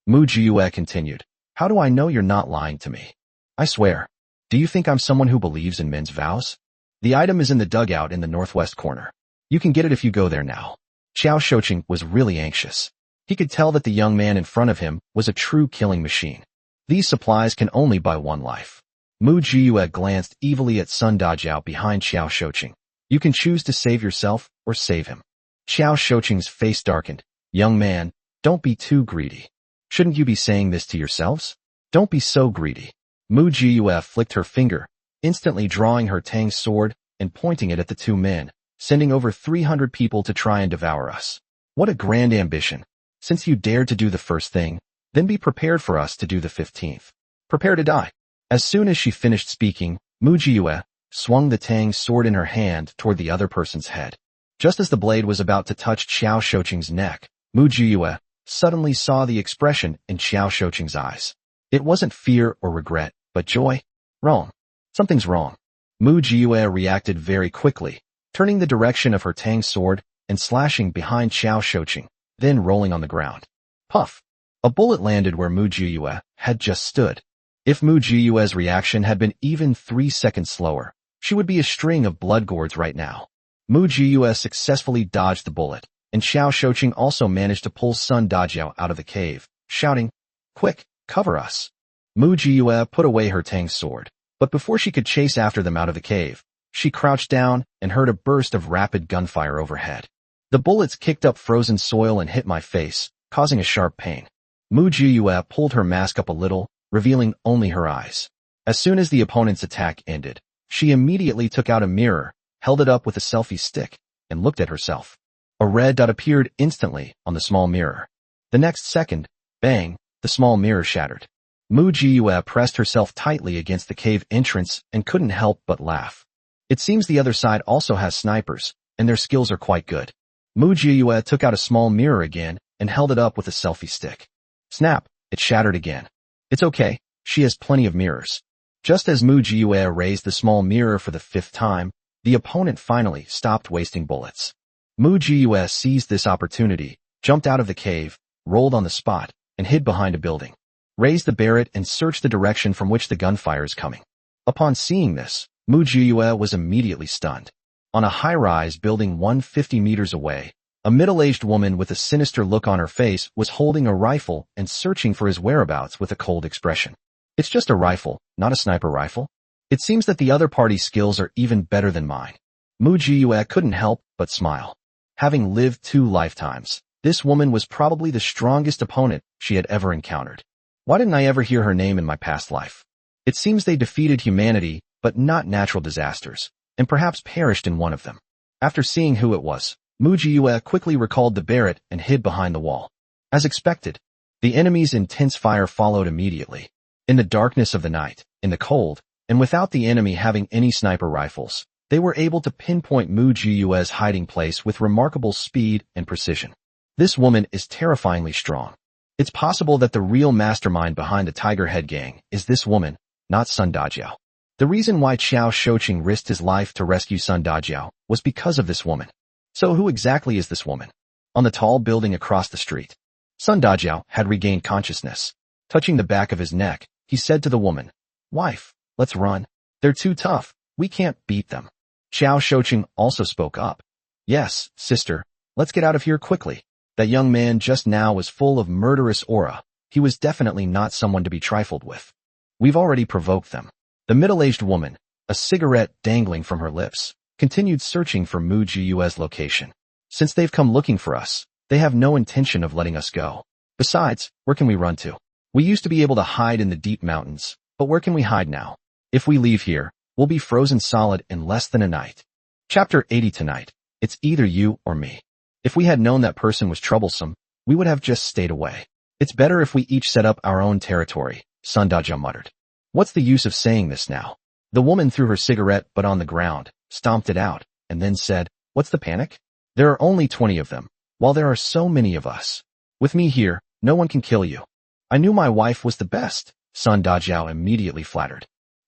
Mu Jiyue continued. How do I know you're not lying to me? I swear. Do you think I'm someone who believes in men's vows? The item is in the dugout in the northwest corner. You can get it if you go there now. Xiao Shouqing was really anxious. He could tell that the young man in front of him was a true killing machine. These supplies can only buy one life. Mu Jiyue glanced evilly at Sun Dajiao behind Xiao Shouqing. You can choose to save yourself or save him. Xiao Shouqing's face darkened. Young man, don't be too greedy. Shouldn't you be saying this to yourselves? Don't be so greedy. Mu Jiyue flicked her finger, instantly drawing her Tang sword and pointing it at the two men, sending over 300 people to try and devour us. What a grand ambition. Since you dared to do the first thing, then be prepared for us to do the 15th. Prepare to die. As soon as she finished speaking, Mu Jiyue swung the Tang sword in her hand toward the other person's head. Just as the blade was about to touch Xiao Shouqing's neck, Mu Jiyue suddenly saw the expression in Xiao Shouqing's eyes. It wasn't fear or regret, but joy. Wrong. Something's wrong. Mu Jiyue reacted very quickly, turning the direction of her Tang sword and slashing behind Xiao Shouqing, then rolling on the ground. Puff! A bullet landed where Mu Jiyue had just stood. If Mu Jiyue's reaction had been even 3 seconds slower, she would be a string of blood gourds right now. Mu Jiyue successfully dodged the bullet, and Xiao Shouqing also managed to pull Sun Dajiao out of the cave, shouting, Quick, cover us. Mu Jiyue put away her Tang sword, but before she could chase after them out of the cave, she crouched down and heard a burst of rapid gunfire overhead. The bullets kicked up frozen soil and hit my face, causing a sharp pain. Mu Jiyue pulled her mask up a little, revealing only her eyes. As soon as the opponent's attack ended, she immediately took out a mirror, held it up with a selfie stick, and looked at herself. A red dot appeared instantly on the small mirror. The next second, bang, the small mirror shattered. Mu Jiyue pressed herself tightly against the cave entrance and couldn't help but laugh. It seems the other side also has snipers, and their skills are quite good. Mu Jiyue took out a small mirror again and held it up with a selfie stick. Snap, it shattered again. It's okay, she has plenty of mirrors. Just as Mu Jiyue raised the small mirror for the 5th time, the opponent finally stopped wasting bullets. Mu Jiyue seized this opportunity, jumped out of the cave, rolled on the spot, and hid behind a building. Raised the Barrett and searched the direction from which the gunfire is coming. Upon seeing this, Mu Jiyue was immediately stunned. On a high-rise building 150 meters away, a middle-aged woman with a sinister look on her face was holding a rifle and searching for his whereabouts with a cold expression. It's just a rifle, not a sniper rifle. It seems that the other party's skills are even better than mine. Mu Jiyue couldn't help but smile. Having lived 2 lifetimes, this woman was probably the strongest opponent she had ever encountered. Why didn't I ever hear her name in my past life? It seems they defeated humanity, but not natural disasters, and perhaps perished in one of them. After seeing who it was, Mu Jiyue quickly recalled the Barrett and hid behind the wall. As expected, the enemy's intense fire followed immediately. In the darkness of the night, in the cold, and without the enemy having any sniper rifles, they were able to pinpoint Mu Jiyue's hiding place with remarkable speed and precision. This woman is terrifyingly strong. It's possible that the real mastermind behind the Tiger Head Gang is this woman, not Sun Dajiao. The reason why Xiao Shouqing risked his life to rescue Sun Dajiao was because of this woman. So who exactly is this woman? On the tall building across the street, Sun Dajiao had regained consciousness. Touching the back of his neck, he said to the woman, Wife, let's run. They're too tough. We can't beat them. Xiao Shouqing also spoke up. Yes, sister, let's get out of here quickly. That young man just now was full of murderous aura. He was definitely not someone to be trifled with. We've already provoked them. The middle-aged woman, a cigarette dangling from her lips, continued searching for Mu Jiyue's location. Since they've come looking for us, they have no intention of letting us go. Besides, where can we run to? We used to be able to hide in the deep mountains, but where can we hide now? If we leave here, we'll be frozen solid in less than a night. Chapter 80 tonight. It's either you or me. If we had known that person was troublesome, we would have just stayed away. It's better if we each set up our own territory, Sun Da-ja muttered. What's the use of saying this now? The woman threw her cigarette butt on the ground, stomped it out, and then said, what's the panic? There are only 20 of them, while there are so many of us. With me here, no one can kill you. I knew my wife was the best, Sun Da-ja immediately flattered.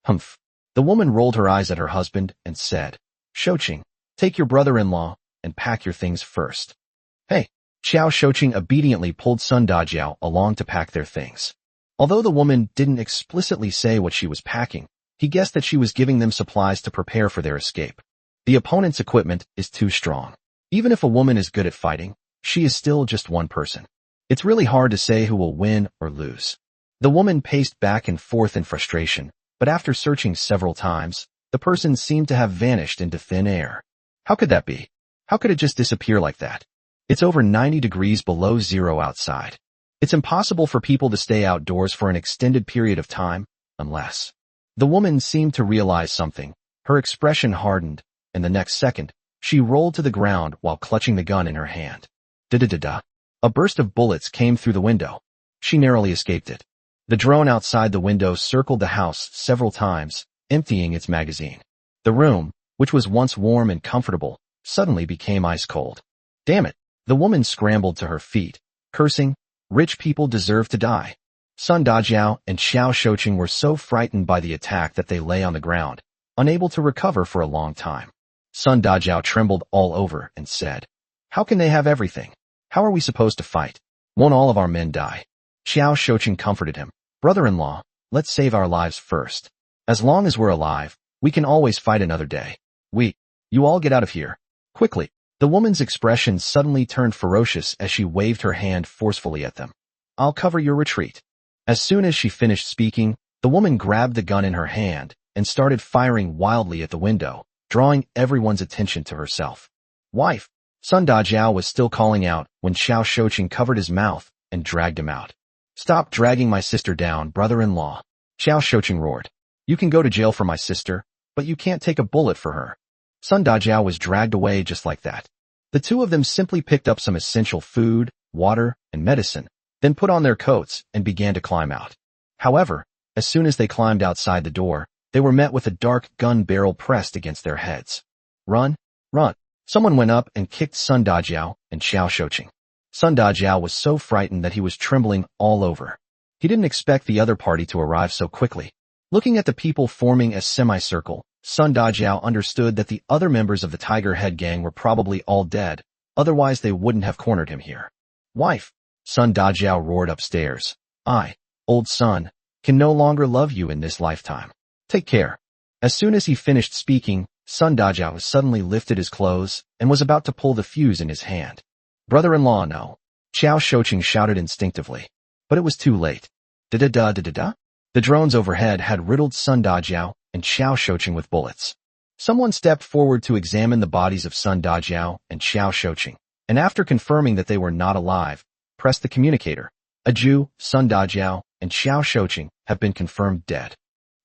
Humph. The woman rolled her eyes at her husband and said, Shoching, take your brother-in-law and pack your things first. Hey. Xiao Shoching obediently pulled Sun Da-ja along to pack their things. Although the woman didn't explicitly say what she was packing, he guessed that she was giving them supplies to prepare for their escape. The opponent's equipment is too strong. Even if a woman is good at fighting, she is still just one person. It's really hard to say who will win or lose. The woman paced back and forth in frustration, but after searching several times, the person seemed to have vanished into thin air. How could that be? How could it just disappear like that? It's over 90 degrees below zero outside. It's impossible for people to stay outdoors for an extended period of time, unless... The woman seemed to realize something. Her expression hardened, and the next second, she rolled to the ground while clutching the gun in her hand. Da-da-da-da. A burst of bullets came through the window. She narrowly escaped it. The drone outside the window circled the house several times, emptying its magazine. The room, which was once warm and comfortable, suddenly became ice cold. Damn it. The woman scrambled to her feet, cursing, rich people deserve to die. Sun Da-ja and Xiao Shoching were so frightened by the attack that they lay on the ground, unable to recover for a long time. Sun Da-ja trembled all over and said, How can they have everything? How are we supposed to fight? Won't all of our men die? Xiao Shoching comforted him. Brother-in-law, let's save our lives first. As long as we're alive, we can always fight another day. You all get out of here. Quickly. The woman's expression suddenly turned ferocious as she waved her hand forcefully at them. I'll cover your retreat. As soon as she finished speaking, the woman grabbed the gun in her hand and started firing wildly at the window, drawing everyone's attention to herself. Wife! Sun Da-ja was still calling out when Xiao Shoching covered his mouth and dragged him out. Stop dragging my sister down, brother-in-law. Xiao Shoching roared. You can go to jail for my sister, but you can't take a bullet for her. Sun Da-ja was dragged away just like that. The two of them simply picked up some essential food, water, and medicine, then put on their coats and began to climb out. However, as soon as they climbed outside the door, they were met with a dark gun barrel pressed against their heads. Run! Run! Someone went up and kicked Sun Da-ja and Xiao Shoching. Sun Da-ja was so frightened that he was trembling all over. He didn't expect the other party to arrive so quickly. Looking at the people forming a semicircle, Sun Da-ja understood that the other members of the Tiger Head gang were probably all dead, otherwise they wouldn't have cornered him here. Wife! Sun Da-ja roared upstairs. I, old Sun, can no longer love you in this lifetime. Take care. As soon as he finished speaking, Sun Da-ja suddenly lifted his clothes and was about to pull the fuse in his hand. Brother-in-law, no. Xiao Shoching shouted instinctively. But it was too late. Da-da-da-da-da-da? The drones overhead had riddled Sun Da-ja and Xiao Shoching with bullets. Someone stepped forward to examine the bodies of Sun Da-ja and Xiao Shoching, and after confirming that they were not alive, pressed the communicator. A Jew, Sun Da-ja, and Xiao Shoching have been confirmed dead.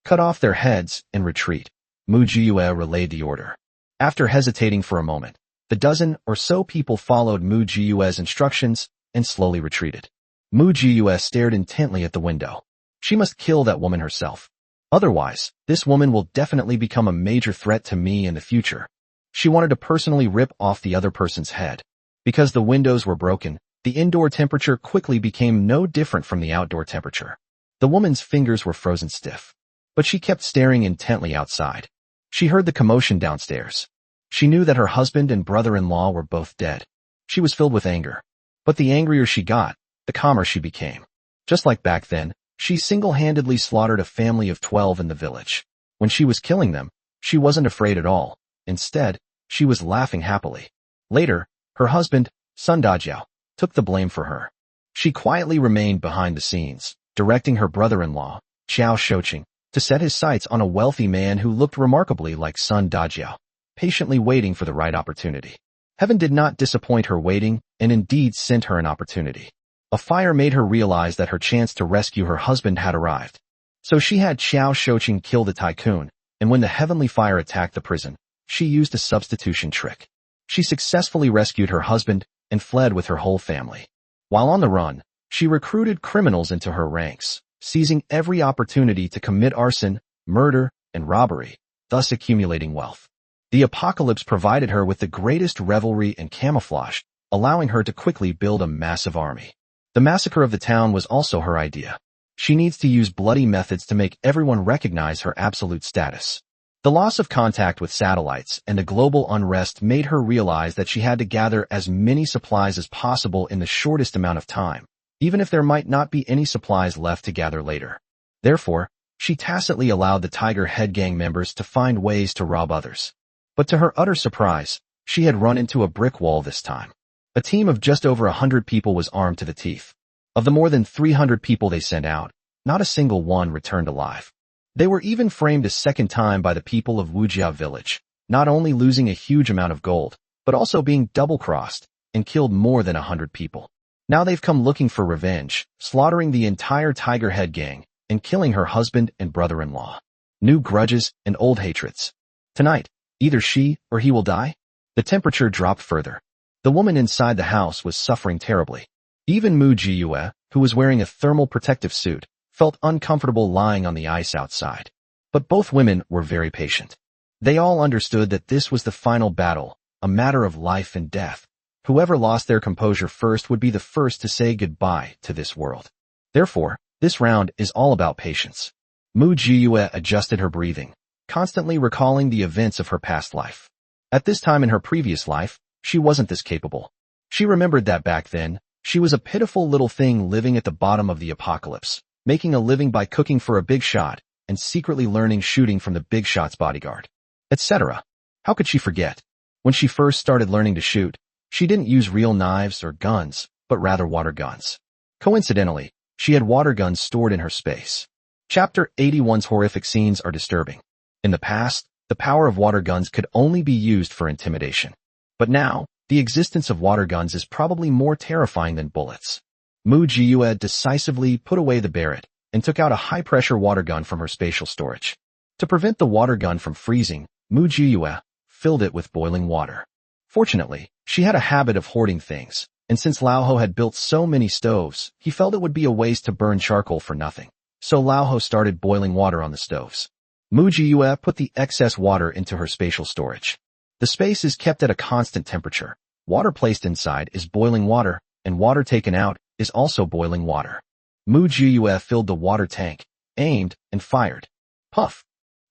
Cut off their heads and retreat. Mu Jiyue relayed the order. After hesitating for a moment, the dozen or so people followed Mu Jiyue's instructions and slowly retreated. Mu Jiyue stared intently at the window. She must kill that woman herself. Otherwise, this woman will definitely become a major threat to me in the future. She wanted to personally rip off the other person's head. Because the windows were broken, the indoor temperature quickly became no different from the outdoor temperature. The woman's fingers were frozen stiff. But she kept staring intently outside. She heard the commotion downstairs. She knew that her husband and brother-in-law were both dead. She was filled with anger. But the angrier she got, the calmer she became. Just like back then, she single-handedly slaughtered a family of 12 in the village. When she was killing them, she wasn't afraid at all. Instead, she was laughing happily. Later, her husband, Sun Da-ja, took the blame for her. She quietly remained behind the scenes, directing her brother-in-law, Xiao Shoching, to set his sights on a wealthy man who looked remarkably like Sun Da-ja, patiently waiting for the right opportunity. Heaven did not disappoint her waiting, and indeed sent her an opportunity. A fire made her realize that her chance to rescue her husband had arrived. So she had Xiao Shouqing kill the tycoon, and when the heavenly fire attacked the prison, she used a substitution trick. She successfully rescued her husband and fled with her whole family. While on the run, she recruited criminals into her ranks, seizing every opportunity to commit arson, murder, and robbery, thus accumulating wealth. The apocalypse provided her with the greatest revelry and camouflage, allowing her to quickly build a massive army. The massacre of the town was also her idea. She needs to use bloody methods to make everyone recognize her absolute status. The loss of contact with satellites and the global unrest made her realize that she had to gather as many supplies as possible in the shortest amount of time, even if there might not be any supplies left to gather later. Therefore, she tacitly allowed the Tiger Head Gang members to find ways to rob others. But to her utter surprise, she had run into a brick wall this time. A team of just over 100 people was armed to the teeth. Of the more than 300 people they sent out, not a single one returned alive. They were even framed a second time by the people of Wujia village, not only losing a huge amount of gold, but also being double-crossed and killed more than 100 people. Now they've come looking for revenge, slaughtering the entire Tiger Head Gang and killing her husband and brother-in-law. New grudges and old hatreds. Tonight, either she or he will die. The temperature dropped further. The woman inside the house was suffering terribly. Even Mu Jiyue, who was wearing a thermal protective suit, felt uncomfortable lying on the ice outside. But both women were very patient. They all understood that this was the final battle, a matter of life and death. Whoever lost their composure first would be the first to say goodbye to this world. Therefore, this round is all about patience. Mu Jiyue adjusted her breathing, constantly recalling the events of her past life. At this time in her previous life, she wasn't this capable. She remembered that back then, she was a pitiful little thing living at the bottom of the apocalypse, making a living by cooking for a big shot and secretly learning shooting from the big shot's bodyguard, etc. How could she forget? When she first started learning to shoot, she didn't use real knives or guns, but rather water guns. Coincidentally, she had water guns stored in her space. Chapter 81's horrific scenes are disturbing. In the past, the power of water guns could only be used for intimidation. But now, the existence of water guns is probably more terrifying than bullets. Mu Jiyue decisively put away the Barrett and took out a high-pressure water gun from her spatial storage. To prevent the water gun from freezing, Mu Jiyue filled it with boiling water. Fortunately, she had a habit of hoarding things, and since Laoho had built so many stoves, he felt it would be a waste to burn charcoal for nothing. So Laoho started boiling water on the stoves. Mu Jiyue put the excess water into her spatial storage. The space is kept at a constant temperature. Water placed inside is boiling water, and water taken out is also boiling water. Mu Jiyue filled the water tank, aimed, and fired. Puff!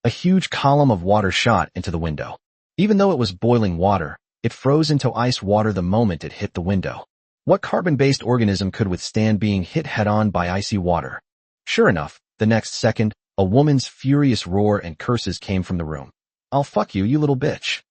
A huge column of water shot into the window. Even though it was boiling water, it froze into ice water the moment it hit the window. What carbon-based organism could withstand being hit head-on by icy water? Sure enough, the next second, a woman's furious roar and curses came from the room. "I'll fuck you, you little bitch."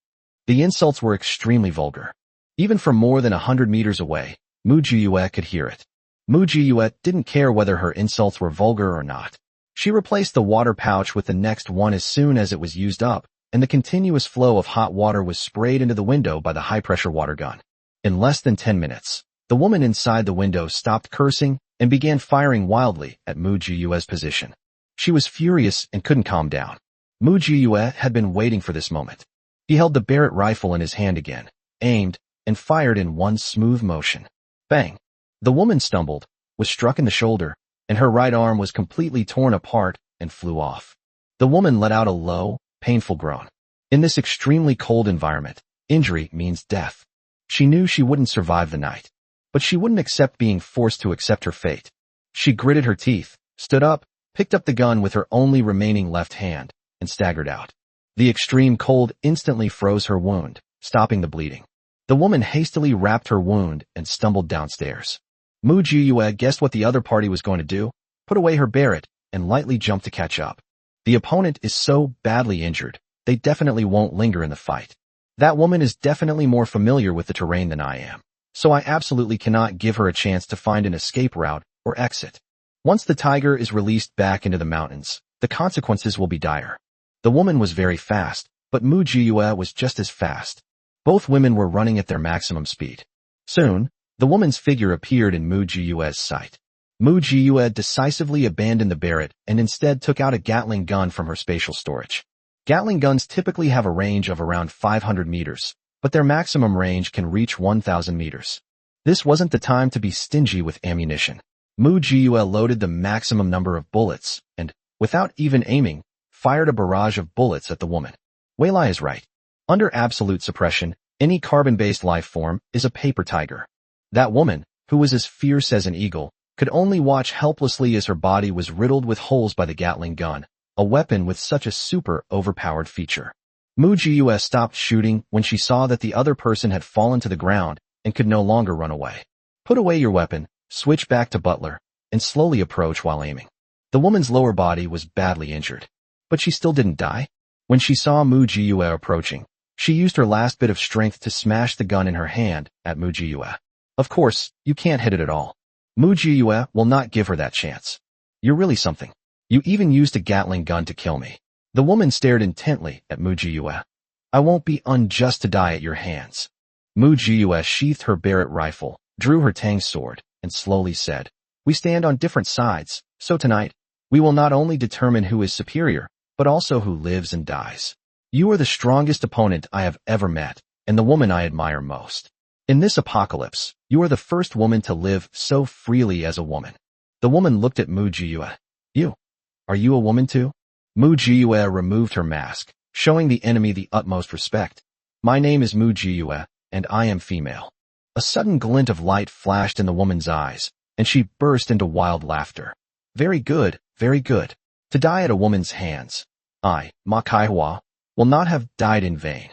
The insults were extremely vulgar. Even from more than 100 meters away, Mu Jiyue could hear it. Mu Jiyue didn't care whether her insults were vulgar or not. She replaced the water pouch with the next one as soon as it was used up, and the continuous flow of hot water was sprayed into the window by the high-pressure water gun. In less than 10 minutes, the woman inside the window stopped cursing and began firing wildly at Mu Jiyue's position. She was furious and couldn't calm down. Mu Jiyue had been waiting for this moment. He held the Barrett rifle in his hand again, aimed, and fired in one smooth motion. Bang! The woman stumbled, was struck in the shoulder, and her right arm was completely torn apart and flew off. The woman let out a low, painful groan. In this extremely cold environment, injury means death. She knew she wouldn't survive the night, but she wouldn't accept being forced to accept her fate. She gritted her teeth, stood up, picked up the gun with her only remaining left hand, and staggered out. The extreme cold instantly froze her wound, stopping the bleeding. The woman hastily wrapped her wound and stumbled downstairs. Mu Jiyue guessed what the other party was going to do, put away her Barrett, and lightly jumped to catch up. The opponent is so badly injured, they definitely won't linger in the fight. That woman is definitely more familiar with the terrain than I am, so I absolutely cannot give her a chance to find an escape route or exit. Once the tiger is released back into the mountains, the consequences will be dire. The woman was very fast, but Mu Jiyue was just as fast. Both women were running at their maximum speed. Soon, the woman's figure appeared in Mu Jiyue's sight. Mu Jiyue decisively abandoned the Barrett and instead took out a Gatling gun from her spatial storage. Gatling guns typically have a range of around 500 meters, but their maximum range can reach 1,000 meters. This wasn't the time to be stingy with ammunition. Mu Jiyue loaded the maximum number of bullets and, without even aiming, fired a barrage of bullets at the woman. Wei Lai is right. Under absolute suppression, any carbon-based life form is a paper tiger. That woman, who was as fierce as an eagle, could only watch helplessly as her body was riddled with holes by the Gatling gun, a weapon with such a super overpowered feature. Mu Jiyue stopped shooting when she saw that the other person had fallen to the ground and could no longer run away. Put away your weapon, switch back to Butler, and slowly approach while aiming. The woman's lower body was badly injured, but she still didn't die. When she saw Mu Jiyue approaching, she used her last bit of strength to smash the gun in her hand at Mu Jiyue. Of course, you can't hit it at all. Mu Jiyue will not give her that chance. You're really something. You even used a Gatling gun to kill me. The woman stared intently at Mu Jiyue. I won't be unjust to die at your hands. Mu Jiyue sheathed her Barrett rifle, drew her Tang sword, and slowly said, we stand on different sides, so tonight, we will not only determine who is superior, but also who lives and dies. You are the strongest opponent I have ever met, and the woman I admire most. In this apocalypse, you are the first woman to live so freely as a woman. The woman looked at Mu Jiyue. Are you a woman too? Mu Jiyue removed her mask, showing the enemy the utmost respect. My name is Mu Jiyue, and I am female. A sudden glint of light flashed in the woman's eyes, and she burst into wild laughter. Very good, very good. To die at a woman's hands. I, Ma Kaihua, will not have died in vain.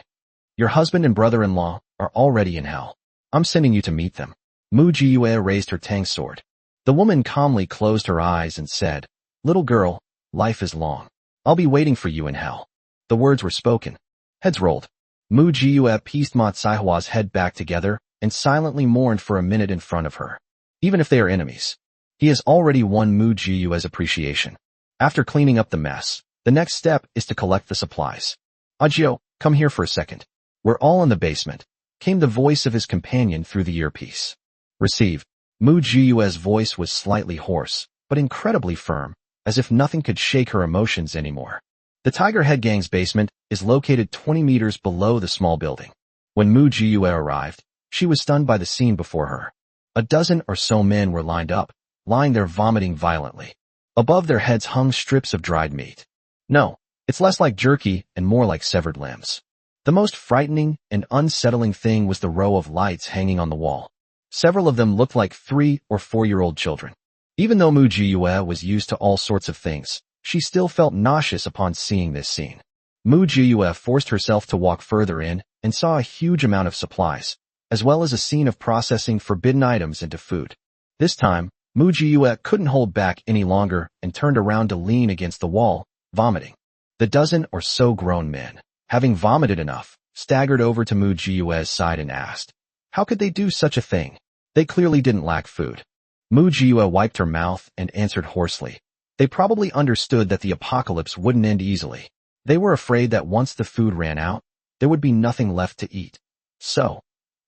Your husband and brother-in-law are already in hell. I'm sending you to meet them. Mu Jiyue raised her Tang sword. The woman calmly closed her eyes and said, little girl, life is long. I'll be waiting for you in hell. The words were spoken. Heads rolled. Mu Jiyue pieced Ma Caihua's head back together and silently mourned for a minute in front of her. Even if they are enemies, he has already won Mu Jiyue's appreciation. After cleaning up the mess, the next step is to collect the supplies. Ajio, come here for a second. We're all in the basement, came the voice of his companion through the earpiece. Received. Mu Jiyue's voice was slightly hoarse, but incredibly firm, as if nothing could shake her emotions anymore. The Tiger Head Gang's basement is located 20 meters below the small building. When Mu Jiyue arrived, she was stunned by the scene before her. A dozen or so men were lined up, lying there vomiting violently. Above their heads hung strips of dried meat. No, it's less like jerky and more like severed limbs. The most frightening and unsettling thing was the row of lights hanging on the wall. Several of them looked like 3- or 4-year-old children. Even though Mu Jiyue was used to all sorts of things, she still felt nauseous upon seeing this scene. Mu Jiyue forced herself to walk further in and saw a huge amount of supplies, as well as a scene of processing forbidden items into food. This time, Mu Jiyue couldn't hold back any longer and turned around to lean against the wall, vomiting. The dozen or so grown men, having vomited enough, staggered over to Mu Jiyue's side and asked, how could they do such a thing? They clearly didn't lack food. Mu Jiyue wiped her mouth and answered hoarsely. They probably understood that the apocalypse wouldn't end easily. They were afraid that once the food ran out, there would be nothing left to eat. So,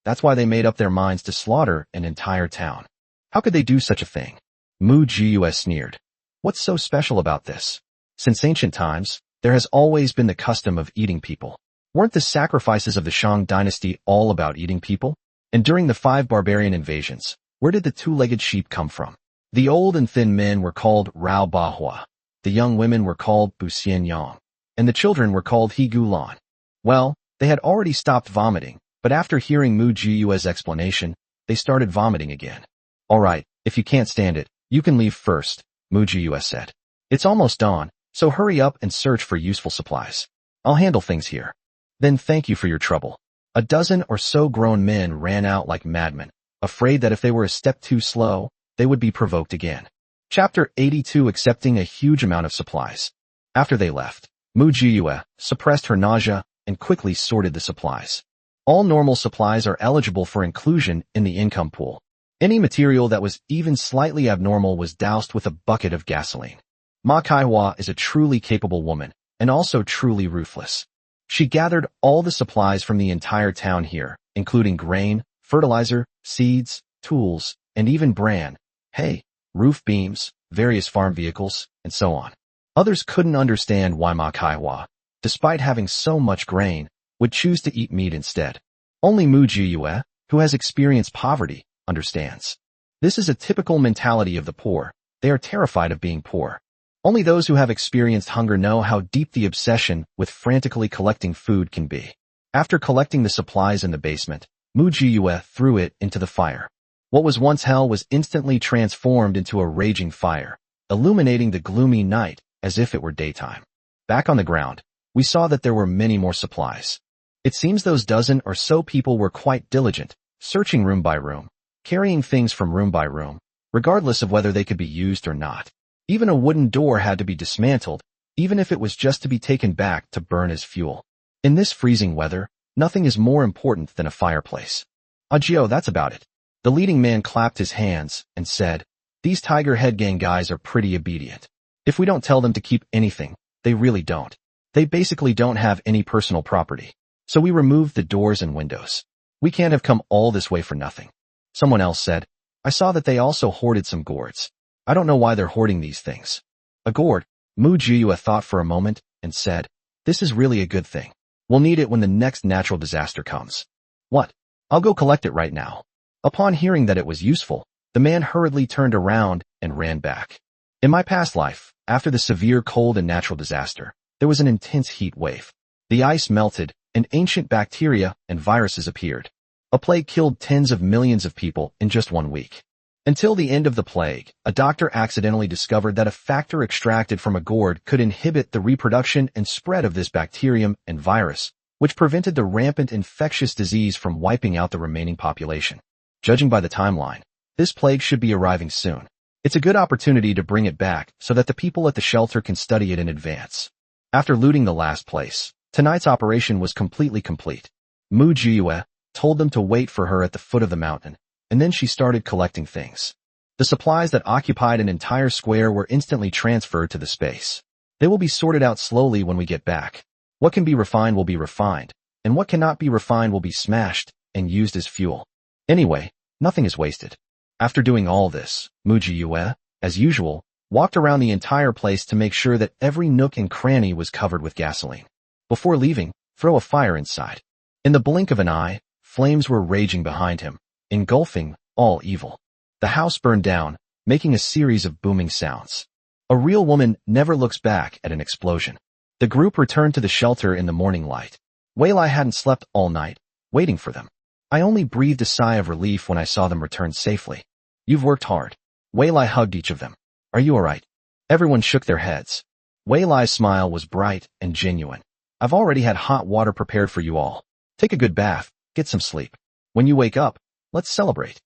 that's why they made up their minds to slaughter an entire town. How could they do such a thing? Mu Jiyue sneered. What's so special about this? Since ancient times, there has always been the custom of eating people. Weren't the sacrifices of the Shang dynasty all about eating people? And during the 5 barbarian invasions, where did the 2-legged sheep come from? The old and thin men were called Rao Bahua. The young women were called Buxian Yang. And the children were called He Gulan. Well, they had already stopped vomiting, but after hearing Mu Jiyue's explanation, they started vomiting again. All right, if you can't stand it, you can leave first, Mu Jiyue said. It's almost dawn, so hurry up and search for useful supplies. I'll handle things here. Then thank you for your trouble. A dozen or so grown men ran out like madmen, afraid that if they were a step too slow, they would be provoked again. Chapter 82. Accepting a huge amount of supplies. After they left, Mu Jiyue suppressed her nausea and quickly sorted the supplies. All normal supplies are eligible for inclusion in the income pool. Any material that was even slightly abnormal was doused with a bucket of gasoline. Ma Kaihua is a truly capable woman, and also truly ruthless. She gathered all the supplies from the entire town here, including grain, fertilizer, seeds, tools, and even bran. Hey, roof beams, various farm vehicles, and so on. Others couldn't understand why Manhwa, despite having so much grain, would choose to eat meat instead. Only Mu Jiyue, who has experienced poverty, understands. This is a typical mentality of the poor. They are terrified of being poor. Only those who have experienced hunger know how deep the obsession with frantically collecting food can be. After collecting the supplies in the basement, Mu Jiyue threw it into the fire. What was once hell was instantly transformed into a raging fire, illuminating the gloomy night as if it were daytime. Back on the ground, we saw that there were many more supplies. It seems those dozen or so people were quite diligent, searching room by room, carrying things from room by room, regardless of whether they could be used or not. Even a wooden door had to be dismantled, even if it was just to be taken back to burn as fuel. In this freezing weather, nothing is more important than a fireplace. Agio, that's about it. The leading man clapped his hands and said, "These Tiger Head Gang guys are pretty obedient. If we don't tell them to keep anything, they really don't. They basically don't have any personal property. So we removed the doors and windows. We can't have come all this way for nothing." Someone else said, "I saw that they also hoarded some gourds. I don't know why they're hoarding these things." A gourd, Mu Jiyue thought for a moment and said, "This is really a good thing. We'll need it when the next natural disaster comes." "What? I'll go collect it right now." Upon hearing that it was useful, the man hurriedly turned around and ran back. In my past life, after the severe cold and natural disaster, there was an intense heat wave. The ice melted, and ancient bacteria and viruses appeared. A plague killed tens of millions of people in just 1 week. Until the end of the plague, a doctor accidentally discovered that a factor extracted from a gourd could inhibit the reproduction and spread of this bacterium and virus, which prevented the rampant infectious disease from wiping out the remaining population. Judging by the timeline, this plague should be arriving soon. It's a good opportunity to bring it back so that the people at the shelter can study it in advance. After looting the last place, tonight's operation was completely complete. Mu Jiyue told them to wait for her at the foot of the mountain, and then she started collecting things. The supplies that occupied an entire square were instantly transferred to the space. They will be sorted out slowly when we get back. What can be refined will be refined, and what cannot be refined will be smashed and used as fuel. Anyway, nothing is wasted. After doing all this, Mu Jiyue, as usual, walked around the entire place to make sure that every nook and cranny was covered with gasoline. Before leaving, throw a fire inside. In the blink of an eye, flames were raging behind him, engulfing all evil. The house burned down, making a series of booming sounds. A real woman never looks back at an explosion. The group returned to the shelter in the morning light. Weilai hadn't slept all night, waiting for them. I only breathed a sigh of relief when I saw them return safely. "You've worked hard." Weilai hugged each of them. "Are you alright?" Everyone shook their heads. Weilai's smile was bright and genuine. "I've already had hot water prepared for you all. Take a good bath, get some sleep. When you wake up, let's celebrate."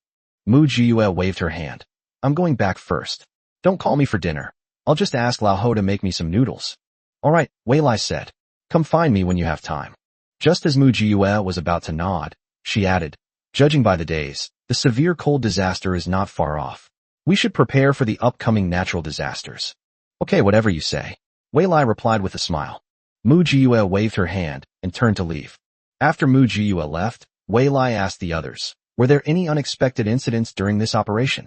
Mu Jiyue waved her hand. "I'm going back first. Don't call me for dinner. I'll just ask Lao Ho to make me some noodles." "Alright," Weilai said. "Come find me when you have time." Just as Mu Jiyue was about to nod, she added, "Judging by the days, the severe cold disaster is not far off. We should prepare for the upcoming natural disasters." "Okay, whatever you say," Weilai replied with a smile. Mu Jiyue waved her hand and turned to leave. After Mu Jiyue left, Weilai asked the others, "Were there any unexpected incidents during this operation?"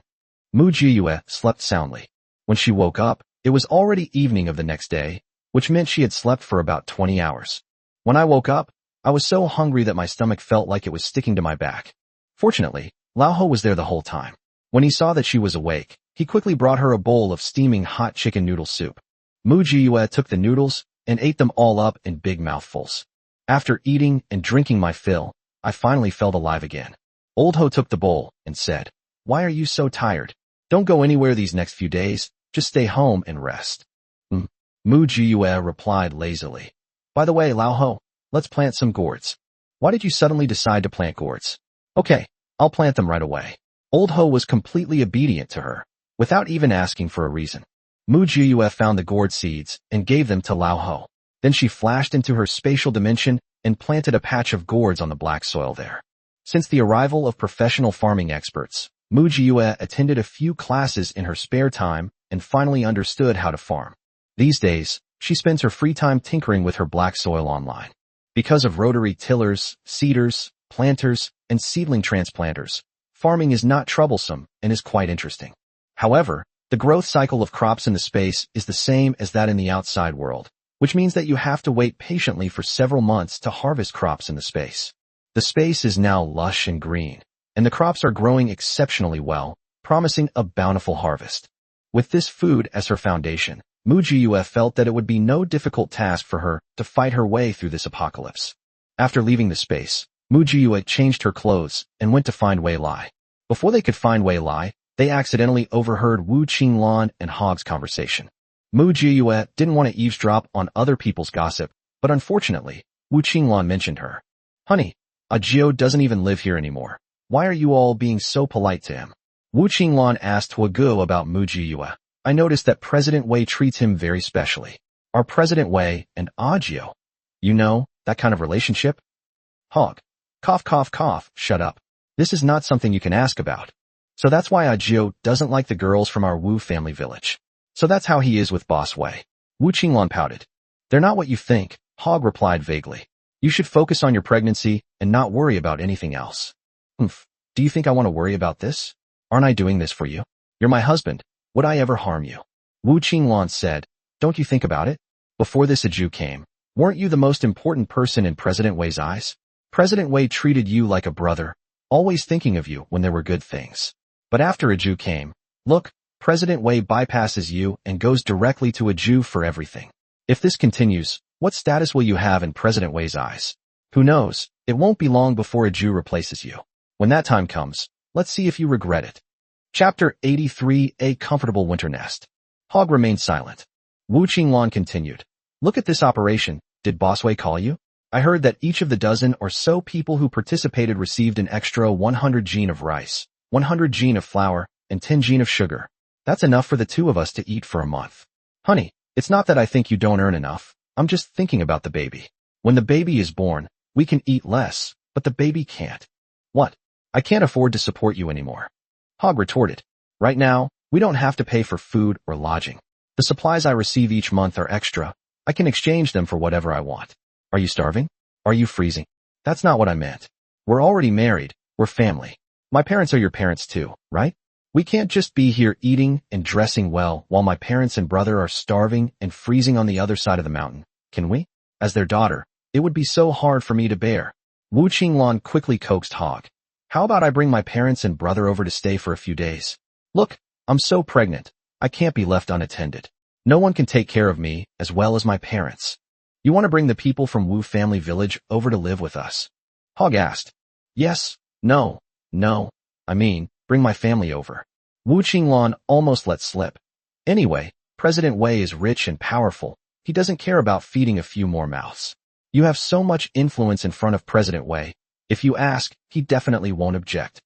Mu Jiyue slept soundly. When she woke up, it was already evening of the next day, which meant she had slept for about 20 hours. When I woke up, I was so hungry that my stomach felt like it was sticking to my back. Fortunately, Lao Ho was there the whole time. When he saw that she was awake, he quickly brought her a bowl of steaming hot chicken noodle soup. Mu Jiyue took the noodles and ate them all up in big mouthfuls. After eating and drinking my fill, I finally felt alive again. Old Ho took the bowl and said, "Why are you so tired? Don't go anywhere these next few days, just stay home and rest." Mu Jiyue replied lazily. "By the way, Lao Ho, let's plant some gourds." "Why did you suddenly decide to plant gourds?" "Okay, I'll plant them right away." Old Ho was completely obedient to her, without even asking for a reason. Mu Jiyue found the gourd seeds and gave them to Lao Ho. Then she flashed into her spatial dimension and planted a patch of gourds on the black soil there. Since the arrival of professional farming experts, Mu Jiyue attended a few classes in her spare time and finally understood how to farm. These days, she spends her free time tinkering with her black soil online. Because of rotary tillers, seeders, planters, and seedling transplanters, farming is not troublesome and is quite interesting. However, the growth cycle of crops in the space is the same as that in the outside world, which means that you have to wait patiently for several months to harvest crops in the space. The space is now lush and green, and the crops are growing exceptionally well, promising a bountiful harvest. With this food as her foundation, Mujiue felt that it would be no difficult task for her to fight her way through this apocalypse. After leaving the space, Mujiue changed her clothes and went to find Wei Lai. Before they could find Wei Lai, they accidentally overheard Wu Qinglan and Hog's conversation. Mujiue didn't want to eavesdrop on other people's gossip, but unfortunately, Wu Qinglan mentioned her. Honey, Ajio doesn't even live here anymore. Why are you all being so polite to him? Wu Qinglan asked Huagu about Mujiue. I noticed that President Wei treats him very specially. Are President Wei and Ajio? You know, that kind of relationship? Hog. Cough cough cough, shut up. This is not something you can ask about. So that's why Ajio doesn't like the girls from our Wu family village. So that's how he is with Boss Wei. Wu Qinglan pouted. They're not what you think, Hog replied vaguely. You should focus on your pregnancy and not worry about anything else. Do you think I want to worry about this? Aren't I doing this for you? You're my husband. Would I ever harm you? Wu Qinglan said. Don't you think about it? Before this Aju came, weren't you the most important person in President Wei's eyes? President Wei treated you like a brother, always thinking of you when there were good things. But after Aju came, look, President Wei bypasses you and goes directly to Aju for everything. If this continues, what status will you have in President Wei's eyes? Who knows, it won't be long before Aju replaces you. When that time comes, let's see if you regret it. Chapter 83, A Comfortable Winter Nest. Hog remained silent. Wu Qinglan continued. Look at this operation, did Boss Wei call you? I heard that each of the dozen or so people who participated received an extra 100 jin of rice, 100 jin of flour, and 10 jin of sugar. That's enough for the two of us to eat for a month. Honey, it's not that I think you don't earn enough. I'm just thinking about the baby. When the baby is born, we can eat less, but the baby can't. What? I can't afford to support you anymore. Hog retorted. Right now, we don't have to pay for food or lodging. The supplies I receive each month are extra. I can exchange them for whatever I want. Are you starving? Are you freezing? That's not what I meant. We're already married. We're family. My parents are your parents too, right? We can't just be here eating and dressing well while my parents and brother are starving and freezing on the other side of the mountain, can we? As their daughter, it would be so hard for me to bear. Wu Qinglan quickly coaxed Hog. How about I bring my parents and brother over to stay for a few days? Look, I'm so pregnant. I can't be left unattended. No one can take care of me as well as my parents. You want to bring the people from Wu family village over to live with us? Hog asked. Yes, no, I mean, bring my family over. Wu Qinglan almost let slip. Anyway, President Wei is rich and powerful. He doesn't care about feeding a few more mouths. You have so much influence in front of President Wei. If you ask, he definitely won't object.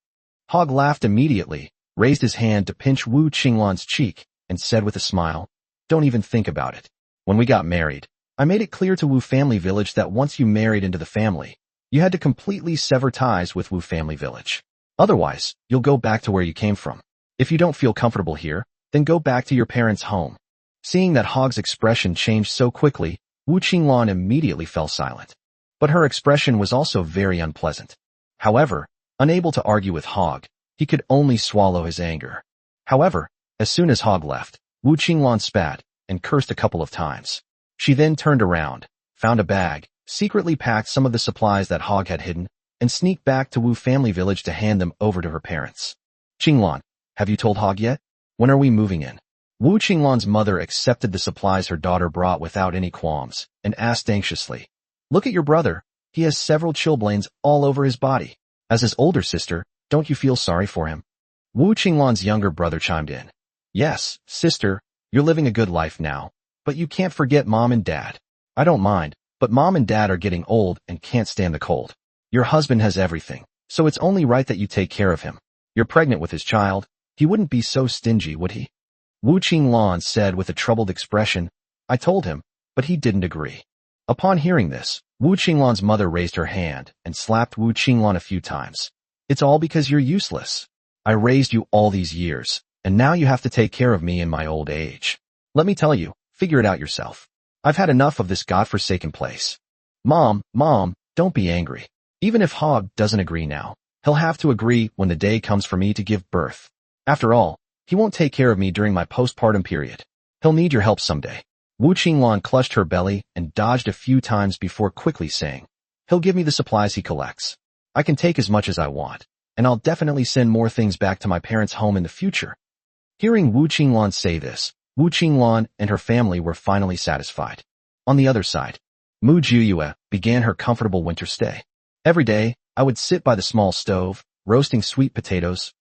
Hog laughed immediately, raised his hand to pinch Wu Qinglan's cheek, and said with a smile, Don't even think about it. When we got married, I made it clear to Wu family village that once you married into the family, you had to completely sever ties with Wu family village. Otherwise, you'll go back to where you came from. If you don't feel comfortable here, then go back to your parents' home. Seeing that Hog's expression changed so quickly, Wu Qinglan immediately fell silent. But her expression was also very unpleasant. However, unable to argue with Hog, he could only swallow his anger. However, as soon as Hog left, Wu Qinglan spat and cursed a couple of times. She then turned around, found a bag, secretly packed some of the supplies that Hog had hidden, and sneaked back to Wu family village to hand them over to her parents. Qinglan, have you told Hog yet? When are we moving in? Wu Qinglan's mother accepted the supplies her daughter brought without any qualms, and asked anxiously. Look at your brother. He has several chilblains all over his body. As his older sister, don't you feel sorry for him? Wu Qinglan's younger brother chimed in. Yes, sister, you're living a good life now, but you can't forget mom and dad. I don't mind, but mom and dad are getting old and can't stand the cold. Your husband has everything, so it's only right that you take care of him. You're pregnant with his child. He wouldn't be so stingy, would he? Wu Qinglan said with a troubled expression. I told him, but he didn't agree. Upon hearing this, Wu Qinglan's mother raised her hand and slapped Wu Qinglan a few times. It's all because you're useless. I raised you all these years, and now you have to take care of me in my old age. Let me tell you, figure it out yourself. I've had enough of this godforsaken place. Mom, don't be angry. Even if Hog doesn't agree now, he'll have to agree when the day comes for me to give birth. After all, He won't take care of me during my postpartum period. He'll need your help someday. Wu Qinglan clutched her belly and dodged a few times before quickly saying, he'll give me the supplies he collects. I can take as much as I want, and I'll definitely send more things back to my parents' home in the future. Hearing Wu Qinglan say this, Wu Qinglan and her family were finally satisfied. On the other side, Mu Jiyue began her comfortable winter stay. Every day, I would sit by the small stove, roasting sweet potatoes,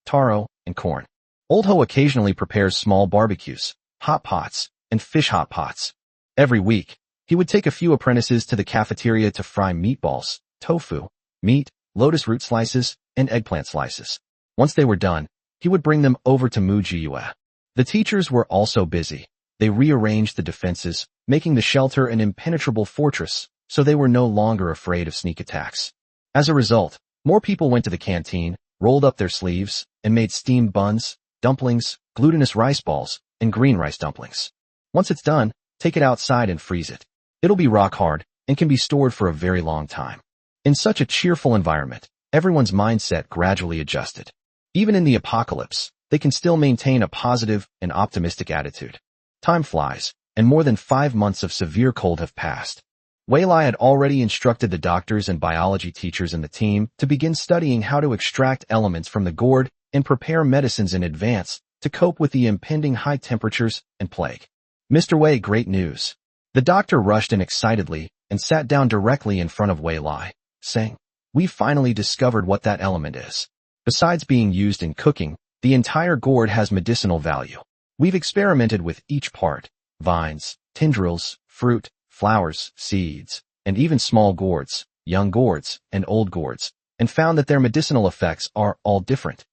taro, and corn. Old Ho occasionally prepares small barbecues, hot pots, and fish hot pots. Every week, he would take a few apprentices to the cafeteria to fry meatballs, tofu, meat, lotus root slices, and eggplant slices. Once they were done, he would bring them over to Mu Jiyue. The teachers were also busy. They rearranged the defenses, making the shelter an impenetrable fortress, so they were no longer afraid of sneak attacks. As a result, more people went to the canteen, rolled up their sleeves, and made steamed buns, dumplings, glutinous rice balls, and green rice dumplings. Once it's done, take it outside and freeze it. It'll be rock hard and can be stored for a very long time. In such a cheerful environment, everyone's mindset gradually adjusted. Even in the apocalypse, they can still maintain a positive and optimistic attitude. Time flies, and more than 5 months of severe cold have passed. Wei Lai had already instructed the doctors and biology teachers in the team to begin studying how to extract elements from the gourd and prepare medicines in advance to cope with the impending high temperatures and plague. Mr. Wei, great news. The doctor rushed in excitedly and sat down directly in front of Wei Lai, saying, we've finally discovered what that element is. Besides being used in cooking, the entire gourd has medicinal value. We've experimented with each part, vines, tendrils, fruit, flowers, seeds, and even small gourds, young gourds, and old gourds, and found that their medicinal effects are all different.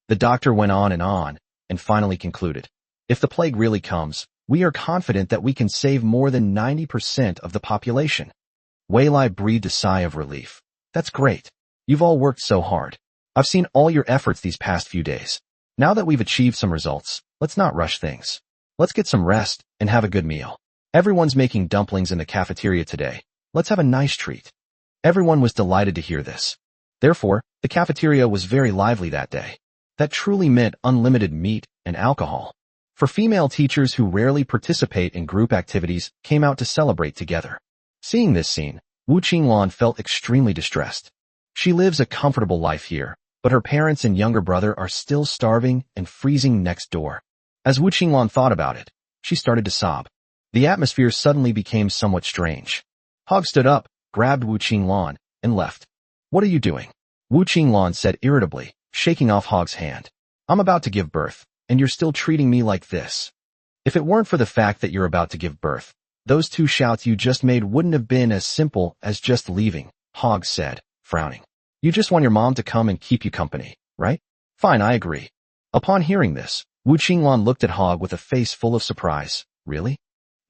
The doctor went on and finally concluded, if the plague really comes, we are confident that we can save more than 90% of the population. Wei Lai breathed a sigh of relief. That's great. You've all worked so hard. I've seen all your efforts these past few days. Now that we've achieved some results, let's not rush things. Let's get some rest and have a good meal. Everyone's making dumplings in the cafeteria today. Let's have a nice treat. Everyone was delighted to hear this. Therefore, the cafeteria was very lively that day. That truly meant unlimited meat and alcohol. For female teachers who rarely participate in group activities came out to celebrate together. Seeing this scene, Wu Qinglan felt extremely distressed. She lives a comfortable life here, but her parents and younger brother are still starving and freezing next door. As Wu Qinglan thought about it, she started to sob. The atmosphere suddenly became somewhat strange. Hog stood up, grabbed Wu Qinglan, and left. What are you doing? Wu Qinglan said irritably, shaking off Hog's hand. I'm about to give birth, and you're still treating me like this. If it weren't for the fact that you're about to give birth, those 2 shouts you just made wouldn't have been as simple as just leaving, Hog said, frowning. You just want your mom to come and keep you company, right? Fine, I agree. Upon hearing this, Wu Qinglan looked at Hog with a face full of surprise. Really?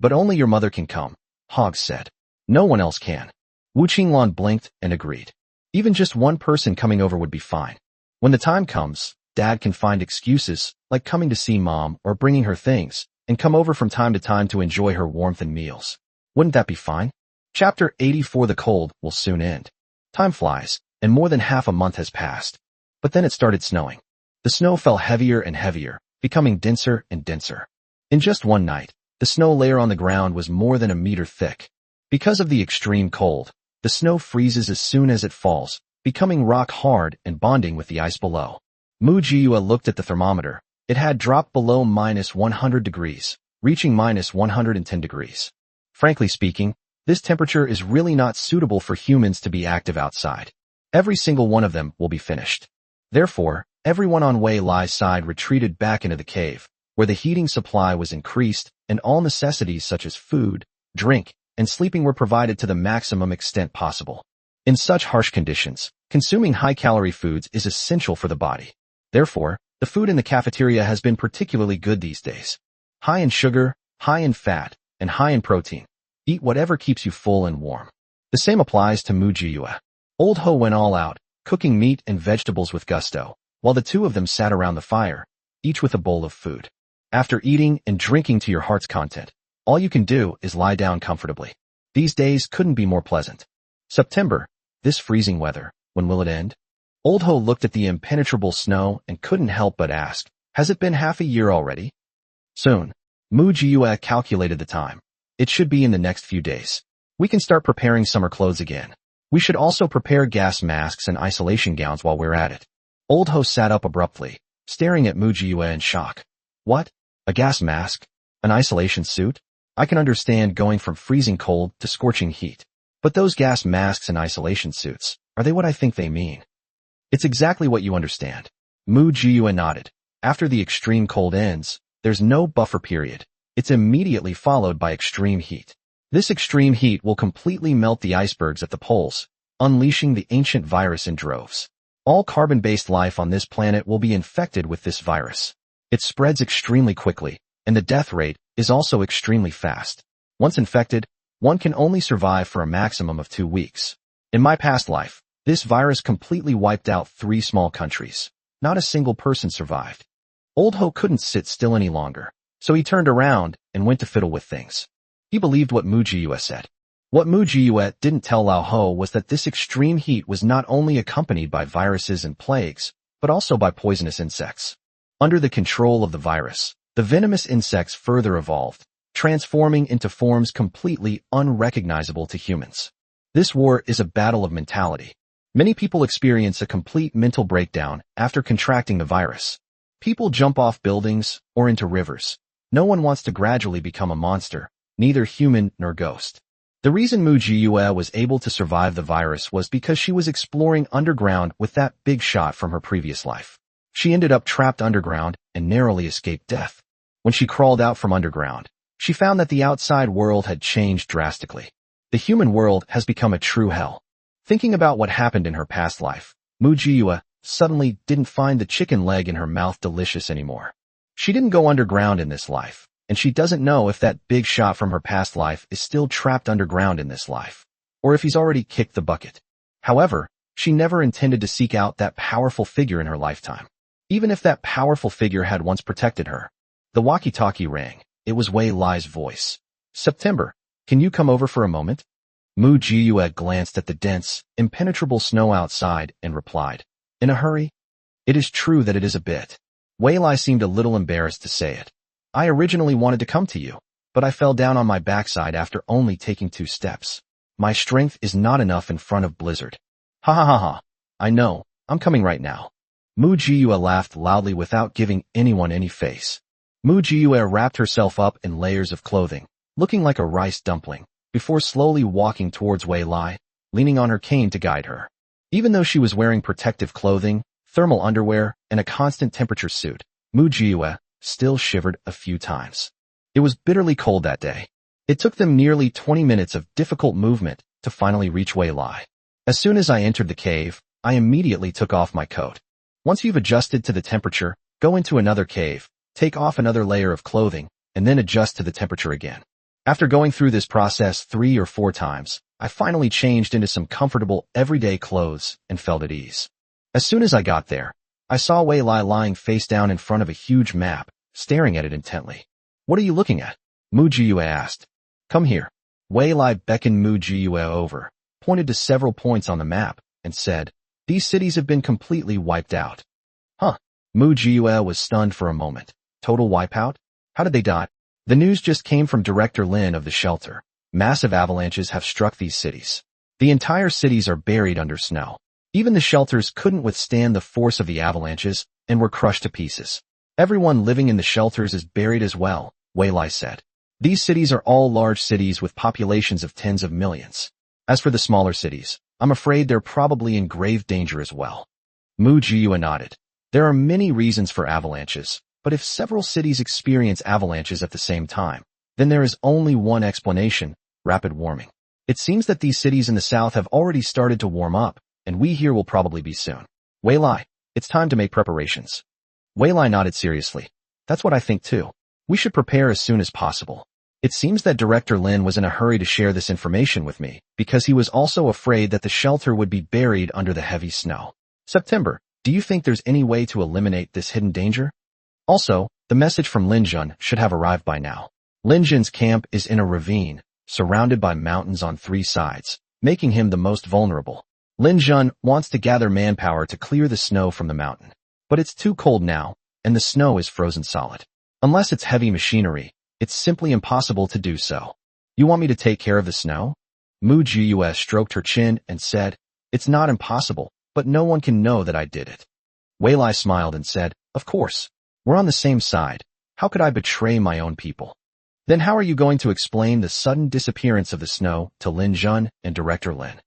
But only your mother can come, Hog said. No one else can. Wu Qinglan blinked and agreed. Even just one person coming over would be fine. When the time comes, Dad can find excuses, like coming to see Mom or bringing her things, and come over from time to time to enjoy her warmth and meals. Wouldn't that be fine? Chapter 84. The cold will soon end. Time flies, and more than half a month has passed. But then it started snowing. The snow fell heavier and heavier, becoming denser and denser. In just one night, the snow layer on the ground was more than a meter thick. Because of the extreme cold, the snow freezes as soon as it falls, becoming rock hard and bonding with the ice below. Mu Jiyue looked at the thermometer. It had dropped below -100 degrees, reaching -110 degrees. Frankly speaking, this temperature is really not suitable for humans to be active outside. Every single one of them will be finished. Therefore, everyone on Wei Lai's side retreated back into the cave, where the heating supply was increased and all necessities such as food, drink, and sleeping were provided to the maximum extent possible. In such harsh conditions, consuming high-calorie foods is essential for the body. Therefore, the food in the cafeteria has been particularly good these days. High in sugar, high in fat, and high in protein. Eat whatever keeps you full and warm. The same applies to Mu Jiyue. Old Ho went all out, cooking meat and vegetables with gusto, while the 2 of them sat around the fire, each with a bowl of food. After eating and drinking to your heart's content, all you can do is lie down comfortably. These days couldn't be more pleasant. September, this freezing weather, when will it end? Old Ho looked at the impenetrable snow and couldn't help but ask, Has it been half a year already? Soon. Mu Jiyue calculated the time. It should be in the next few days. We can start preparing summer clothes again. We should also prepare gas masks and isolation gowns while we're at it. Old Ho sat up abruptly, staring at Mu Jiyue in shock. What? A gas mask? An isolation suit? I can understand going from freezing cold to scorching heat. But those gas masks and isolation suits, are they what I think they mean? It's exactly what you understand. Mu Jiyue nodded. After the extreme cold ends, there's no buffer period. It's immediately followed by extreme heat. This extreme heat will completely melt the icebergs at the poles, unleashing the ancient virus in droves. All carbon-based life on this planet will be infected with this virus. It spreads extremely quickly, and the death rate is also extremely fast. Once infected, one can only survive for a maximum of 2 weeks. In my past life, this virus completely wiped out 3 small countries. Not a single person survived. Old Ho couldn't sit still any longer, so he turned around and went to fiddle with things. He believed what Mu Jiyue said. What Mu Jiyue didn't tell Lao Ho was that this extreme heat was not only accompanied by viruses and plagues, but also by poisonous insects. Under the control of the virus, the venomous insects further evolved, transforming into forms completely unrecognizable to humans. This war is a battle of mentality. Many people experience a complete mental breakdown after contracting the virus. People jump off buildings or into rivers. No one wants to gradually become a monster, neither human nor ghost. The reason Mu Jiyue was able to survive the virus was because she was exploring underground with that big shot from her previous life. She ended up trapped underground and narrowly escaped death. When she crawled out from underground, she found that the outside world had changed drastically. The human world has become a true hell. Thinking about what happened in her past life, Mu Jiyue suddenly didn't find the chicken leg in her mouth delicious anymore. She didn't go underground in this life, and she doesn't know if that big shot from her past life is still trapped underground in this life, or if he's already kicked the bucket. However, she never intended to seek out that powerful figure in her lifetime. Even if that powerful figure had once protected her. The walkie-talkie rang. It was Wei Lai's voice. September, can you come over for a moment? Mu Jiyue glanced at the dense, impenetrable snow outside and replied, in a hurry? It is true that it is a bit. Wei Lai seemed a little embarrassed to say it. I originally wanted to come to you, but I fell down on my backside after only taking 2 steps. My strength is not enough in front of blizzard. Ha ha ha ha. I know, I'm coming right now. Mu Jiyue laughed loudly without giving anyone any face. Mu Jiyue wrapped herself up in layers of clothing, looking like a rice dumpling, before slowly walking towards Wei Lai, leaning on her cane to guide her. Even though she was wearing protective clothing, thermal underwear, and a constant temperature suit, Mu Jiyue still shivered a few times. It was bitterly cold that day. It took them nearly 20 minutes of difficult movement to finally reach Wei Lai. As soon as I entered the cave, I immediately took off my coat. Once you've adjusted to the temperature, go into another cave, take off another layer of clothing, and then adjust to the temperature again. After going through this process 3 or 4 times, I finally changed into some comfortable, everyday clothes and felt at ease. As soon as I got there, I saw Wei Lai lying face down in front of a huge map, staring at it intently. What are you looking at? Mu Jiyue asked. Come here. Wei Lai beckoned Mu Jiyue over, pointed to several points on the map, and said, these cities have been completely wiped out. Huh. Mu Jiyue was stunned for a moment. Total wipeout? How did they die? The news just came from Director Lin of the shelter. Massive avalanches have struck these cities. The entire cities are buried under snow. Even the shelters couldn't withstand the force of the avalanches and were crushed to pieces. Everyone living in the shelters is buried as well, Wei Lai said. These cities are all large cities with populations of tens of millions. As for the smaller cities, I'm afraid they're probably in grave danger as well. Mu Jiyue nodded. There are many reasons for avalanches, but if several cities experience avalanches at the same time, then there is only one explanation, rapid warming. It seems that these cities in the south have already started to warm up, and we here will probably be soon. Wei Lai, it's time to make preparations. Wei Lai nodded seriously. That's what I think too. We should prepare as soon as possible. It seems that Director Lin was in a hurry to share this information with me, because he was also afraid that the shelter would be buried under the heavy snow. September, do you think there's any way to eliminate this hidden danger? Also, the message from Lin Jun should have arrived by now. Lin Jun's camp is in a ravine, surrounded by mountains on 3 sides, making him the most vulnerable. Lin Jun wants to gather manpower to clear the snow from the mountain. But it's too cold now, and the snow is frozen solid. Unless it's heavy machinery, it's simply impossible to do so. You want me to take care of the snow? Mu Jiyue stroked her chin and said, it's not impossible, but no one can know that I did it. Wei Lai smiled and said, of course. We're on the same side. How could I betray my own people? Then how are you going to explain the sudden disappearance of the snow to Lin Jun and Director Lin?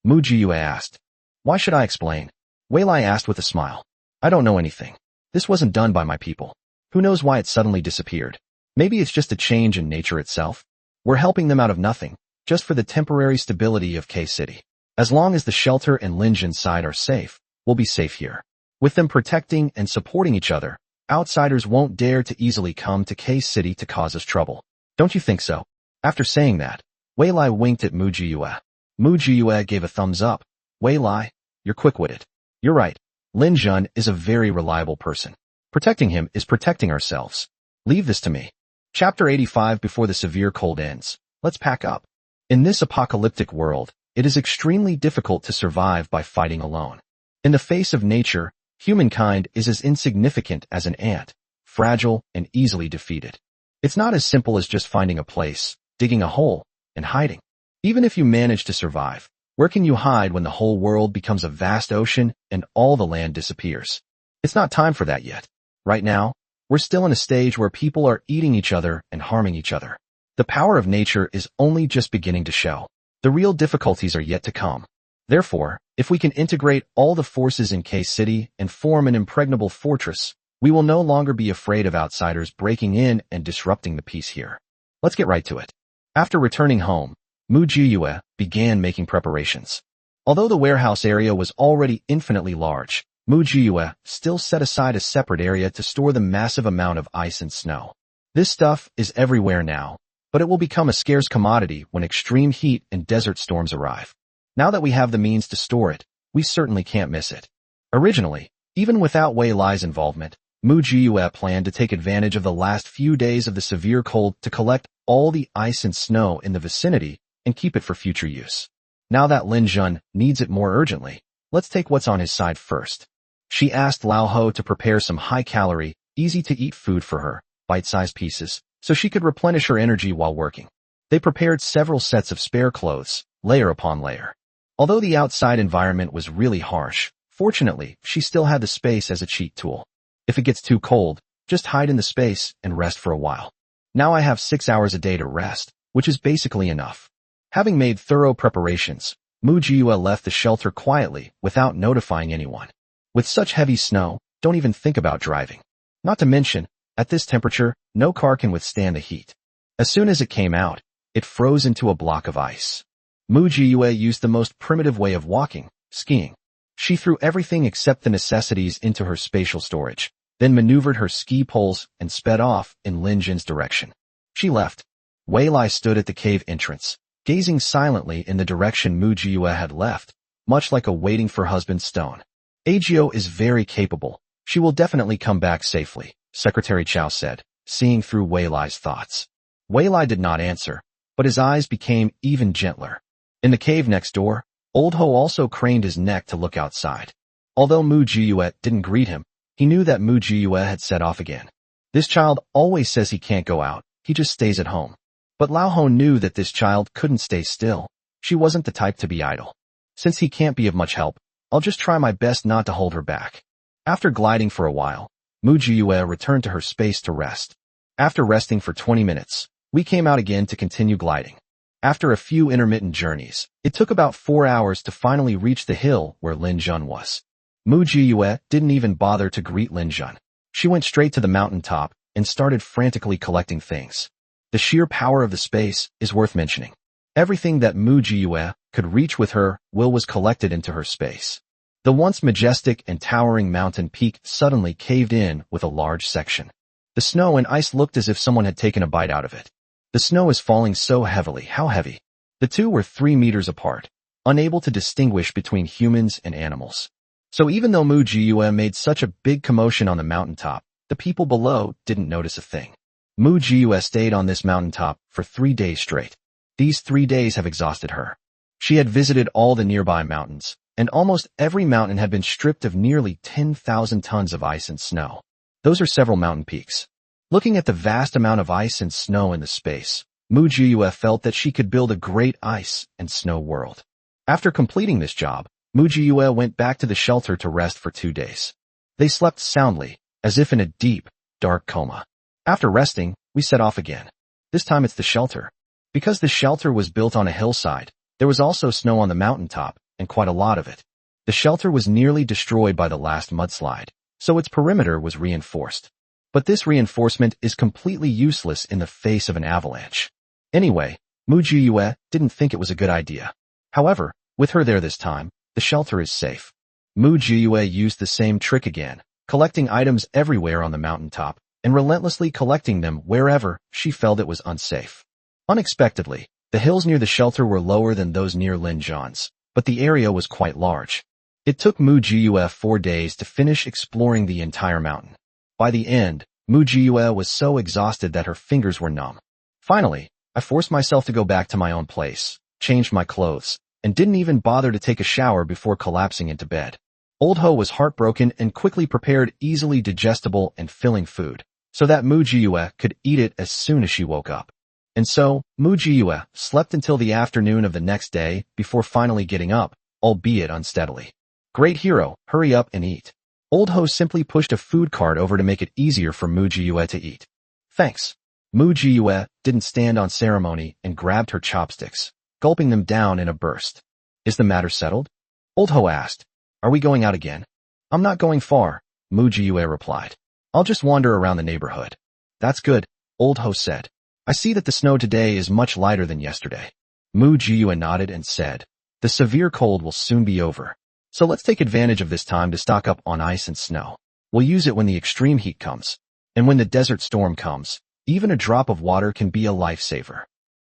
Mu Jiyue asked. Why should I explain? Wei Lai asked with a smile. I don't know anything. This wasn't done by my people. Who knows why it suddenly disappeared? Maybe it's just a change in nature itself. We're helping them out of nothing, just for the temporary stability of K-City. As long as the shelter and Lin Jun's side are safe, we'll be safe here. With them protecting and supporting each other, outsiders won't dare to easily come to K-City to cause us trouble. Don't you think so? After saying that, Wei Lai winked at Mu Jiyue. Mu Jiyue gave a thumbs up. Wei Lai, you're quick-witted. You're right. Lin Jun is a very reliable person. Protecting him is protecting ourselves. Leave this to me. Chapter 85. Before the severe cold ends, let's pack up. In this apocalyptic world, it is extremely difficult to survive by fighting alone. In the face of nature, humankind is as insignificant as an ant, fragile and easily defeated. It's not as simple as just finding a place, digging a hole, and hiding. Even if you manage to survive, where can you hide when the whole world becomes a vast ocean and all the land disappears? It's not time for that yet. Right now, we're still in a stage where people are eating each other and harming each other. The power of nature is only just beginning to show. The real difficulties are yet to come. Therefore, if we can integrate all the forces in K-City and form an impregnable fortress, we will no longer be afraid of outsiders breaking in and disrupting the peace here. Let's get right to it. After returning home, Mu Jiyue began making preparations. Although the warehouse area was already infinitely large, Mu Jiyue still set aside a separate area to store the massive amount of ice and snow. This stuff is everywhere now, but it will become a scarce commodity when extreme heat and desert storms arrive. Now that we have the means to store it, we certainly can't miss it. Originally, even without Wei Lai's involvement, Mu Jiyue planned to take advantage of the last few days of the severe cold to collect all the ice and snow in the vicinity and keep it for future use. Now that Lin Jun needs it more urgently, let's take what's on his side first. She asked Lao Ho to prepare some high-calorie, easy-to-eat food for her, bite-sized pieces, so she could replenish her energy while working. They prepared several sets of spare clothes, layer upon layer. Although the outside environment was really harsh, fortunately, she still had the space as a cheat tool. If it gets too cold, just hide in the space and rest for a while. Now I have 6 hours a day to rest, which is basically enough. Having made thorough preparations, Mu Jiyue left the shelter quietly without notifying anyone. With such heavy snow, don't even think about driving. Not to mention, at this temperature, no car can withstand the heat. As soon as it came out, it froze into a block of ice. Mu Jiyue used the most primitive way of walking, skiing. She threw everything except the necessities into her spatial storage, then maneuvered her ski poles and sped off in Lin Jun's direction. She left. Wei Lai stood at the cave entrance, gazing silently in the direction Mu Jiyue had left, much like a waiting for husband stone. Agio is very capable. She will definitely come back safely, Secretary Chow said, seeing through Wei Lai's thoughts. Wei Lai did not answer, but his eyes became even gentler. In the cave next door, Old Ho also craned his neck to look outside. Although Mu Jiyue didn't greet him, he knew that Mu Jiyue had set off again. This child always says he can't go out, he just stays at home. But Lao Ho knew that this child couldn't stay still. She wasn't the type to be idle. Since he can't be of much help, I'll just try my best not to hold her back. After gliding for a while, Mu Jiyue returned to her space to rest. After resting for 20 minutes, we came out again to continue gliding. After a few intermittent journeys, it took about 4 hours to finally reach the hill where Lin Jun was. Mu Jiyue didn't even bother to greet Lin Jun. She went straight to the mountaintop and started frantically collecting things. The sheer power of the space is worth mentioning. Everything that Mu Jiyue could reach with her will was collected into her space. The once majestic and towering mountain peak suddenly caved in with a large section. The snow and ice looked as if someone had taken a bite out of it. The snow is falling so heavily. How heavy? The two were 3 meters apart, unable to distinguish between humans and animals. So even though Mu Jiyue made such a big commotion on the mountaintop, the people below didn't notice a thing. Mu Jiyue stayed on this mountaintop for 3 days straight. These 3 days have exhausted her. She had visited all the nearby mountains, and almost every mountain had been stripped of nearly 10,000 tons of ice and snow. Those are several mountain peaks. Looking at the vast amount of ice and snow in the space, Mu Jiyue felt that she could build a great ice and snow world. After completing this job, Mu Jiyue went back to the shelter to rest for 2 days. They slept soundly, as if in a deep, dark coma. After resting, we set off again. This time it's the shelter. Because the shelter was built on a hillside, there was also snow on the mountaintop, and quite a lot of it. The shelter was nearly destroyed by the last mudslide, so its perimeter was reinforced. But this reinforcement is completely useless in the face of an avalanche. Anyway, Mu Jiyue didn't think it was a good idea. However, with her there this time, the shelter is safe. Mu Jiyue used the same trick again, collecting items everywhere on the mountaintop, and relentlessly collecting them wherever she felt it was unsafe. Unexpectedly, the hills near the shelter were lower than those near Lin Zhan's, but the area was quite large. It took Mu Jiyue 4 days to finish exploring the entire mountain. By the end, Mu Jiyue was so exhausted that her fingers were numb. Finally, I forced myself to go back to my own place, changed my clothes, and didn't even bother to take a shower before collapsing into bed. Old Ho was heartbroken and quickly prepared easily digestible and filling food, so that Mu Jiyue could eat it as soon as she woke up. And so, Mu Jiyue slept until the afternoon of the next day before finally getting up, albeit unsteadily. Great hero, hurry up and eat. Old Ho simply pushed a food cart over to make it easier for Mu Jiyue to eat. Thanks. Mu Jiyue didn't stand on ceremony and grabbed her chopsticks, gulping them down in a burst. Is the matter settled? Old Ho asked. Are we going out again? I'm not going far, Mu Jiyue replied. I'll just wander around the neighborhood. That's good, Old Ho said. I see that the snow today is much lighter than yesterday. Mu Jiyue nodded and said, the severe cold will soon be over. So let's take advantage of this time to stock up on ice and snow. We'll use it when the extreme heat comes. And when the desert storm comes, even a drop of water can be a lifesaver.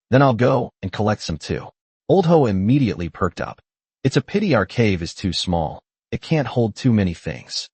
Then I'll go and collect some too. Old Ho immediately perked up. It's a pity our cave is too small. It can't hold too many things.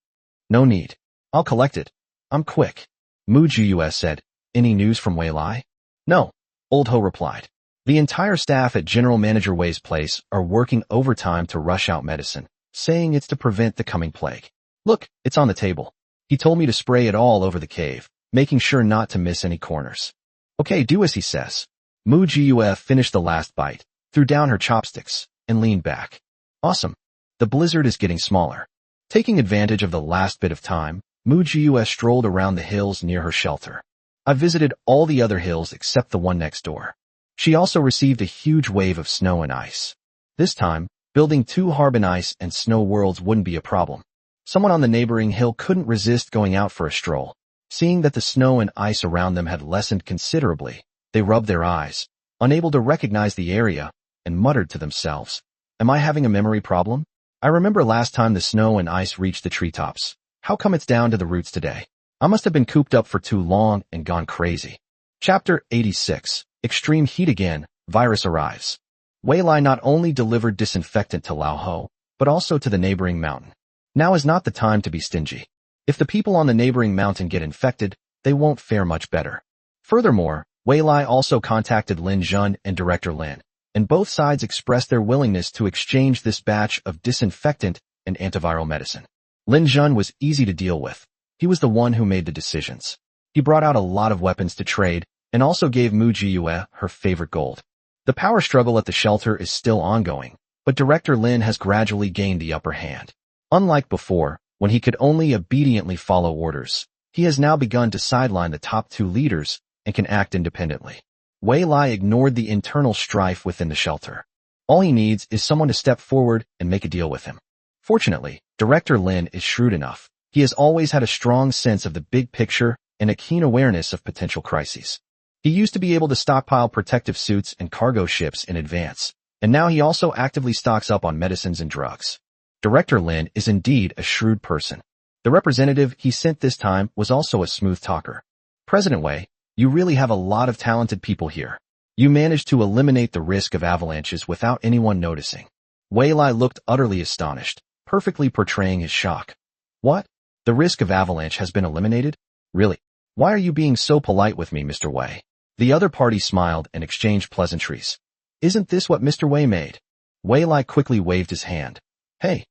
No need. I'll collect it. I'm quick. Mu Jiyue said. Any news from Wei Lai? No, Old Ho replied. The entire staff at General Manager Wei's place are working overtime to rush out medicine, saying it's to prevent the coming plague. Look, it's on the table. He told me to spray it all over the cave, making sure not to miss any corners. Okay, do as he says. Mu Jiyue finished the last bite, threw down her chopsticks, and leaned back. Awesome. The blizzard is getting smaller. Taking advantage of the last bit of time, Mu Jiyue strolled around the hills near her shelter. I visited all the other hills except the one next door. She also received a huge wave of snow and ice. This time, building 2 harbin ice and snow worlds wouldn't be a problem. Someone on the neighboring hill couldn't resist going out for a stroll. Seeing that the snow and ice around them had lessened considerably, they rubbed their eyes, unable to recognize the area, and muttered to themselves, am I having a memory problem? I remember last time the snow and ice reached the treetops. How come it's down to the roots today? I must have been cooped up for too long and gone crazy. Chapter 86. Extreme heat again, virus arrives. Wei Lai not only delivered disinfectant to Lao Ho, but also to the neighboring mountain. Now is not the time to be stingy. If the people on the neighboring mountain get infected, they won't fare much better. Furthermore, Wei Lai also contacted Lin Zhan and Director Lin, and both sides expressed their willingness to exchange this batch of disinfectant and antiviral medicine. Lin Zhan was easy to deal with. He was the one who made the decisions. He brought out a lot of weapons to trade, and also gave Mu Jiyue her favorite gold. The power struggle at the shelter is still ongoing, but Director Lin has gradually gained the upper hand. Unlike before, when he could only obediently follow orders, he has now begun to sideline the top 2 leaders and can act independently. Wei Lai ignored the internal strife within the shelter. All he needs is someone to step forward and make a deal with him. Fortunately, Director Lin is shrewd enough. He has always had a strong sense of the big picture and a keen awareness of potential crises. He used to be able to stockpile protective suits and cargo ships in advance, and now he also actively stocks up on medicines and drugs. Director Lin is indeed a shrewd person. The representative he sent this time was also a smooth talker. President Wei, you really have a lot of talented people here. You managed to eliminate the risk of avalanches without anyone noticing. Wei Lai looked utterly astonished, perfectly portraying his shock. What? The risk of avalanche has been eliminated? Really? Why are you being so polite with me, Mr. Wei? The other party smiled and exchanged pleasantries. Isn't this what Mr. Wei made? Wei Lai quickly waved his hand. Hey,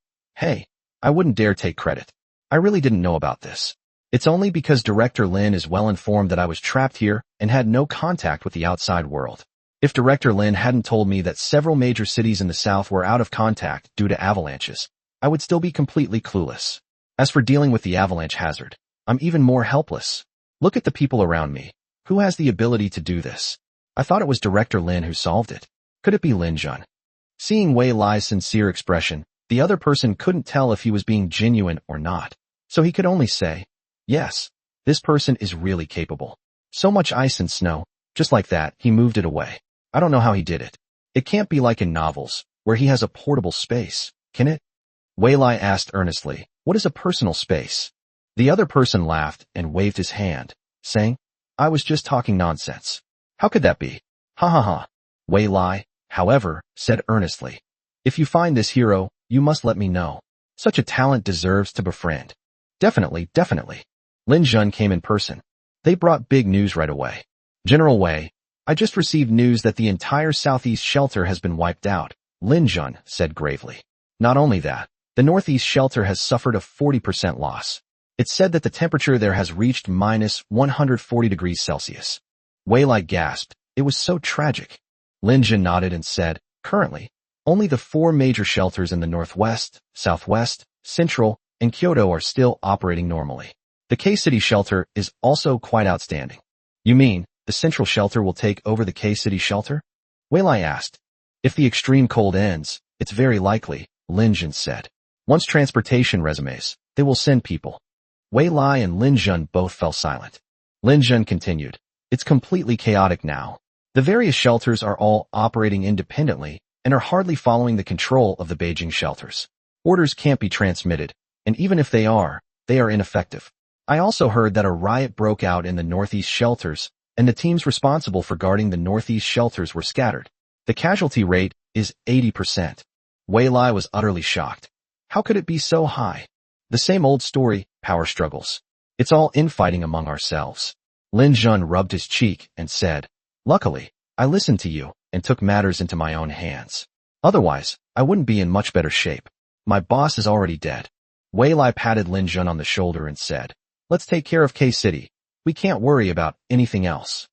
I wouldn't dare take credit. I really didn't know about this. It's only because Director Lin is well informed that I was trapped here and had no contact with the outside world. If Director Lin hadn't told me that several major cities in the south were out of contact due to avalanches, I would still be completely clueless. As for dealing with the avalanche hazard, I'm even more helpless. Look at the people around me. Who has the ability to do this? I thought it was Director Lin who solved it. Could it be Lin Jun? Seeing Wei Lai's sincere expression, the other person couldn't tell if he was being genuine or not, so he could only say, yes, this person is really capable. So much ice and snow, just like that, he moved it away. I don't know how he did it. It can't be like in novels, where he has a portable space, can it? Wei Lai asked earnestly, what is a personal space? The other person laughed and waved his hand, saying, I was just talking nonsense. How could that be? Ha ha ha. Wei Lai, however, said earnestly, if you find this hero, you must let me know. Such a talent deserves to befriend. Definitely, definitely. Lin Jun came in person. They brought big news right away. General Wei, I just received news that the entire southeast shelter has been wiped out, Lin Jun said gravely. Not only that, the northeast shelter has suffered a 40% loss. It's said that the temperature there has reached minus 140 degrees Celsius. Wei Lai gasped. It was so tragic. Lin Jun nodded and said, currently, only the 4 major shelters in the northwest, southwest, central, and Kyoto are still operating normally. The K-City shelter is also quite outstanding. You mean, the central shelter will take over the K-City shelter? Wei Lai asked. If the extreme cold ends, it's very likely, Lin Jun said. Once transportation resumes, they will send people. Wei Lai and Lin Jun both fell silent. Lin Jun continued. It's completely chaotic now. The various shelters are all operating independently and are hardly following the control of the Beijing shelters. Orders can't be transmitted, and even if they are ineffective. I also heard that a riot broke out in the northeast shelters, and the teams responsible for guarding the northeast shelters were scattered. The casualty rate is 80%. Wei Lai was utterly shocked. How could it be so high? The same old story, power struggles. It's all infighting among ourselves. Lin Jun rubbed his cheek and said, luckily, I listened to you and took matters into my own hands. Otherwise, I wouldn't be in much better shape. My boss is already dead. Wei Lai patted Lin Jun on the shoulder and said, let's take care of K-City. We can't worry about anything else.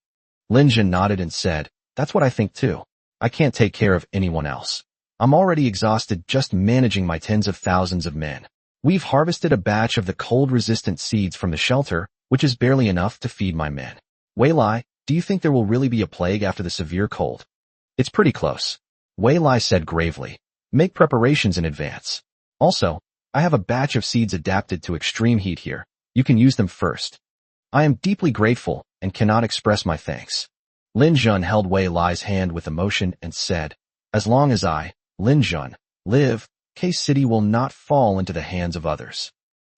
Lin Jun nodded and said, that's what I think too. I can't take care of anyone else. I'm already exhausted just managing my tens of thousands of men. We've harvested a batch of the cold-resistant seeds from the shelter, which is barely enough to feed my men. Wei Lai, do you think there will really be a plague after the severe cold? It's pretty close. Wei Lai said gravely. Make preparations in advance. Also, I have a batch of seeds adapted to extreme heat here. You can use them first. I am deeply grateful and cannot express my thanks. Lin Jun held Wei Lai's hand with emotion and said, as long as I, Lin Jun, live, K-City will not fall into the hands of others.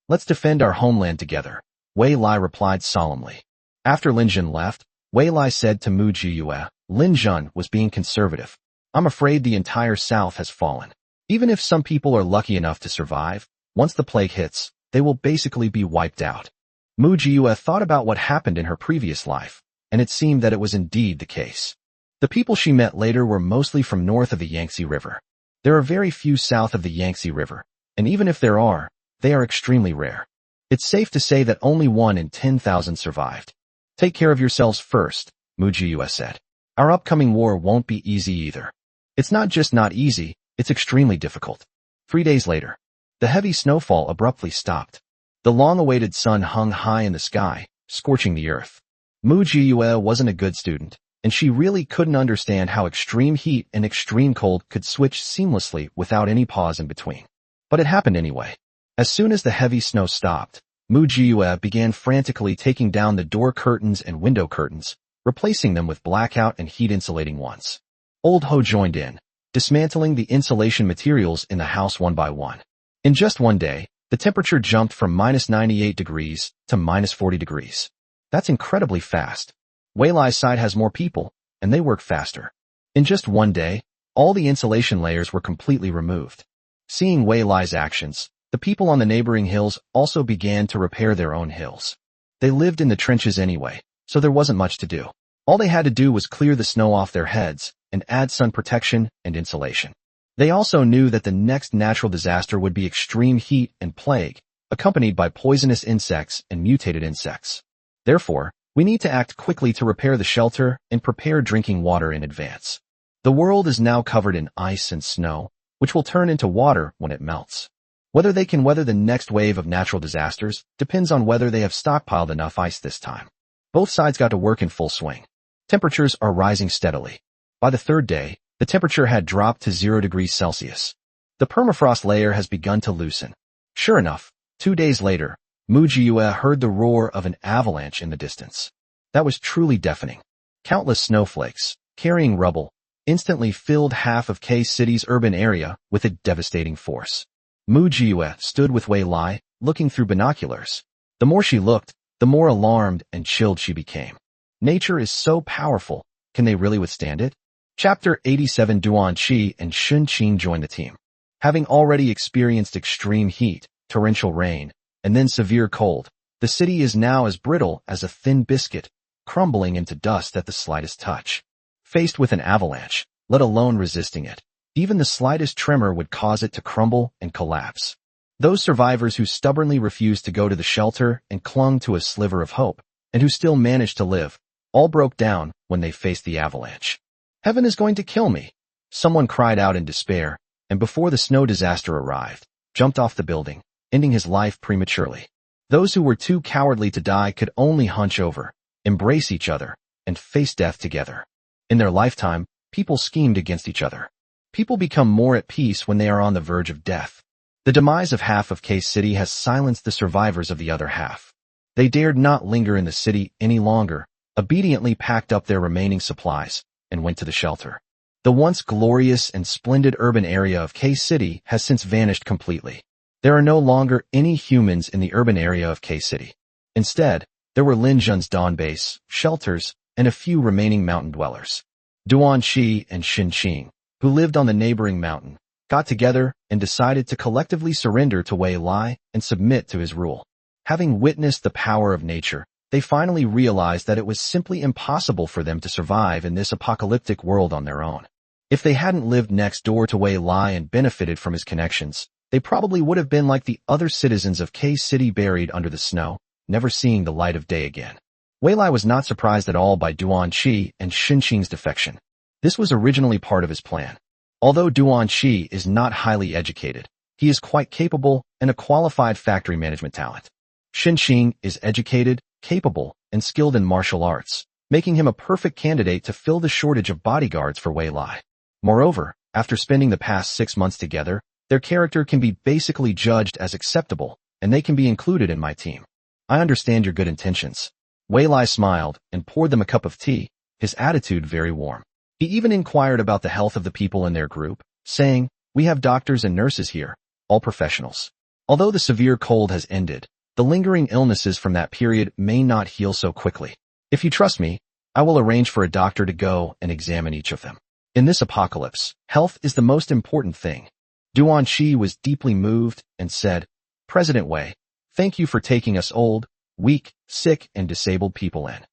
Let's defend our homeland together, Wei Lai replied solemnly. After Lin Jun left, Wei Lai said to Mu Jiyue, Lin Jun was being conservative. I'm afraid the entire South has fallen. Even if some people are lucky enough to survive, once the plague hits, they will basically be wiped out. Mu Jiyue thought about what happened in her previous life, and it seemed that it was indeed the case. The people she met later were mostly from north of the Yangtze River. There are very few south of the Yangtze River, and even if there are, they are extremely rare. It's safe to say that only 1 in 10,000 survived. Take care of yourselves first, Mu Jiyue said. Our upcoming war won't be easy either. It's not just not easy, it's extremely difficult. 3 days later, the heavy snowfall abruptly stopped. The long-awaited sun hung high in the sky, scorching the earth. Mu Jiyue wasn't a good student, and she really couldn't understand how extreme heat and extreme cold could switch seamlessly without any pause in between. But it happened anyway. As soon as the heavy snow stopped, Mu Jiyue began frantically taking down the door curtains and window curtains, replacing them with blackout and heat-insulating ones. Old Ho joined in, dismantling the insulation materials in the house one by one. In just one day, the temperature jumped from minus 98 degrees to minus 40 degrees. That's incredibly fast. Wei Lai's side has more people, and they work faster. In just one day, all the insulation layers were completely removed. Seeing Wei Lai's actions, the people on the neighboring hills also began to repair their own hills. They lived in the trenches anyway, so there wasn't much to do. All they had to do was clear the snow off their heads and add sun protection and insulation. They also knew that the next natural disaster would be extreme heat and plague, accompanied by poisonous insects and mutated insects. Therefore, we need to act quickly to repair the shelter and prepare drinking water in advance. The world is now covered in ice and snow, which will turn into water when it melts. Whether they can weather the next wave of natural disasters depends on whether they have stockpiled enough ice this time. Both sides got to work in full swing. Temperatures are rising steadily. By the third day, the temperature had dropped to 0 degrees Celsius. The permafrost layer has begun to loosen. Sure enough, 2 days later, Mujiue heard the roar of an avalanche in the distance. That was truly deafening. Countless snowflakes, carrying rubble, instantly filled half of K-City's urban area with a devastating force. Mujiue stood with Wei Lai, looking through binoculars. The more she looked, the more alarmed and chilled she became. Nature is so powerful, can they really withstand it? Chapter 87. Duan Qi and Shun Qing joined the team. Having already experienced extreme heat, torrential rain, and then severe cold, the city is now as brittle as a thin biscuit, crumbling into dust at the slightest touch. Faced with an avalanche, let alone resisting it, even the slightest tremor would cause it to crumble and collapse. Those survivors who stubbornly refused to go to the shelter and clung to a sliver of hope, and who still managed to live, all broke down when they faced the avalanche. "Heaven is going to kill me," someone cried out in despair, and before the snow disaster arrived, jumped off the building, ending his life prematurely. Those who were too cowardly to die could only hunch over, embrace each other, and face death together. In their lifetime, people schemed against each other. People become more at peace when they are on the verge of death. The demise of half of K-City has silenced the survivors of the other half. They dared not linger in the city any longer, obediently packed up their remaining supplies, and went to the shelter. The once glorious and splendid urban area of K-City has since vanished completely. There are no longer any humans in the urban area of K-City. Instead, there were Lin Jun's dawn base, shelters, and a few remaining mountain dwellers. Duan Qi and Xin Qing, who lived on the neighboring mountain, got together and decided to collectively surrender to Wei Lai and submit to his rule. Having witnessed the power of nature, they finally realized that it was simply impossible for them to survive in this apocalyptic world on their own. If they hadn't lived next door to Wei Lai and benefited from his connections, they probably would have been like the other citizens of K-City buried under the snow, never seeing the light of day again. Wei Lai was not surprised at all by Duan Qi and Xin Qing's defection. This was originally part of his plan. Although Duan Qi is not highly educated, he is quite capable and a qualified factory management talent. Xin Qing is educated, capable, and skilled in martial arts, making him a perfect candidate to fill the shortage of bodyguards for Wei Lai. Moreover, after spending the past 6 months together, their character can be basically judged as acceptable, and they can be included in my team. I understand your good intentions. Wei Lai smiled and poured them a cup of tea, his attitude very warm. He even inquired about the health of the people in their group, saying, "We have doctors and nurses here, all professionals. Although the severe cold has ended, the lingering illnesses from that period may not heal so quickly. If you trust me, I will arrange for a doctor to go and examine each of them. In this apocalypse, health is the most important thing." Duan Qi was deeply moved and said, "President Wei, thank you for taking us old, weak, sick, and disabled people in."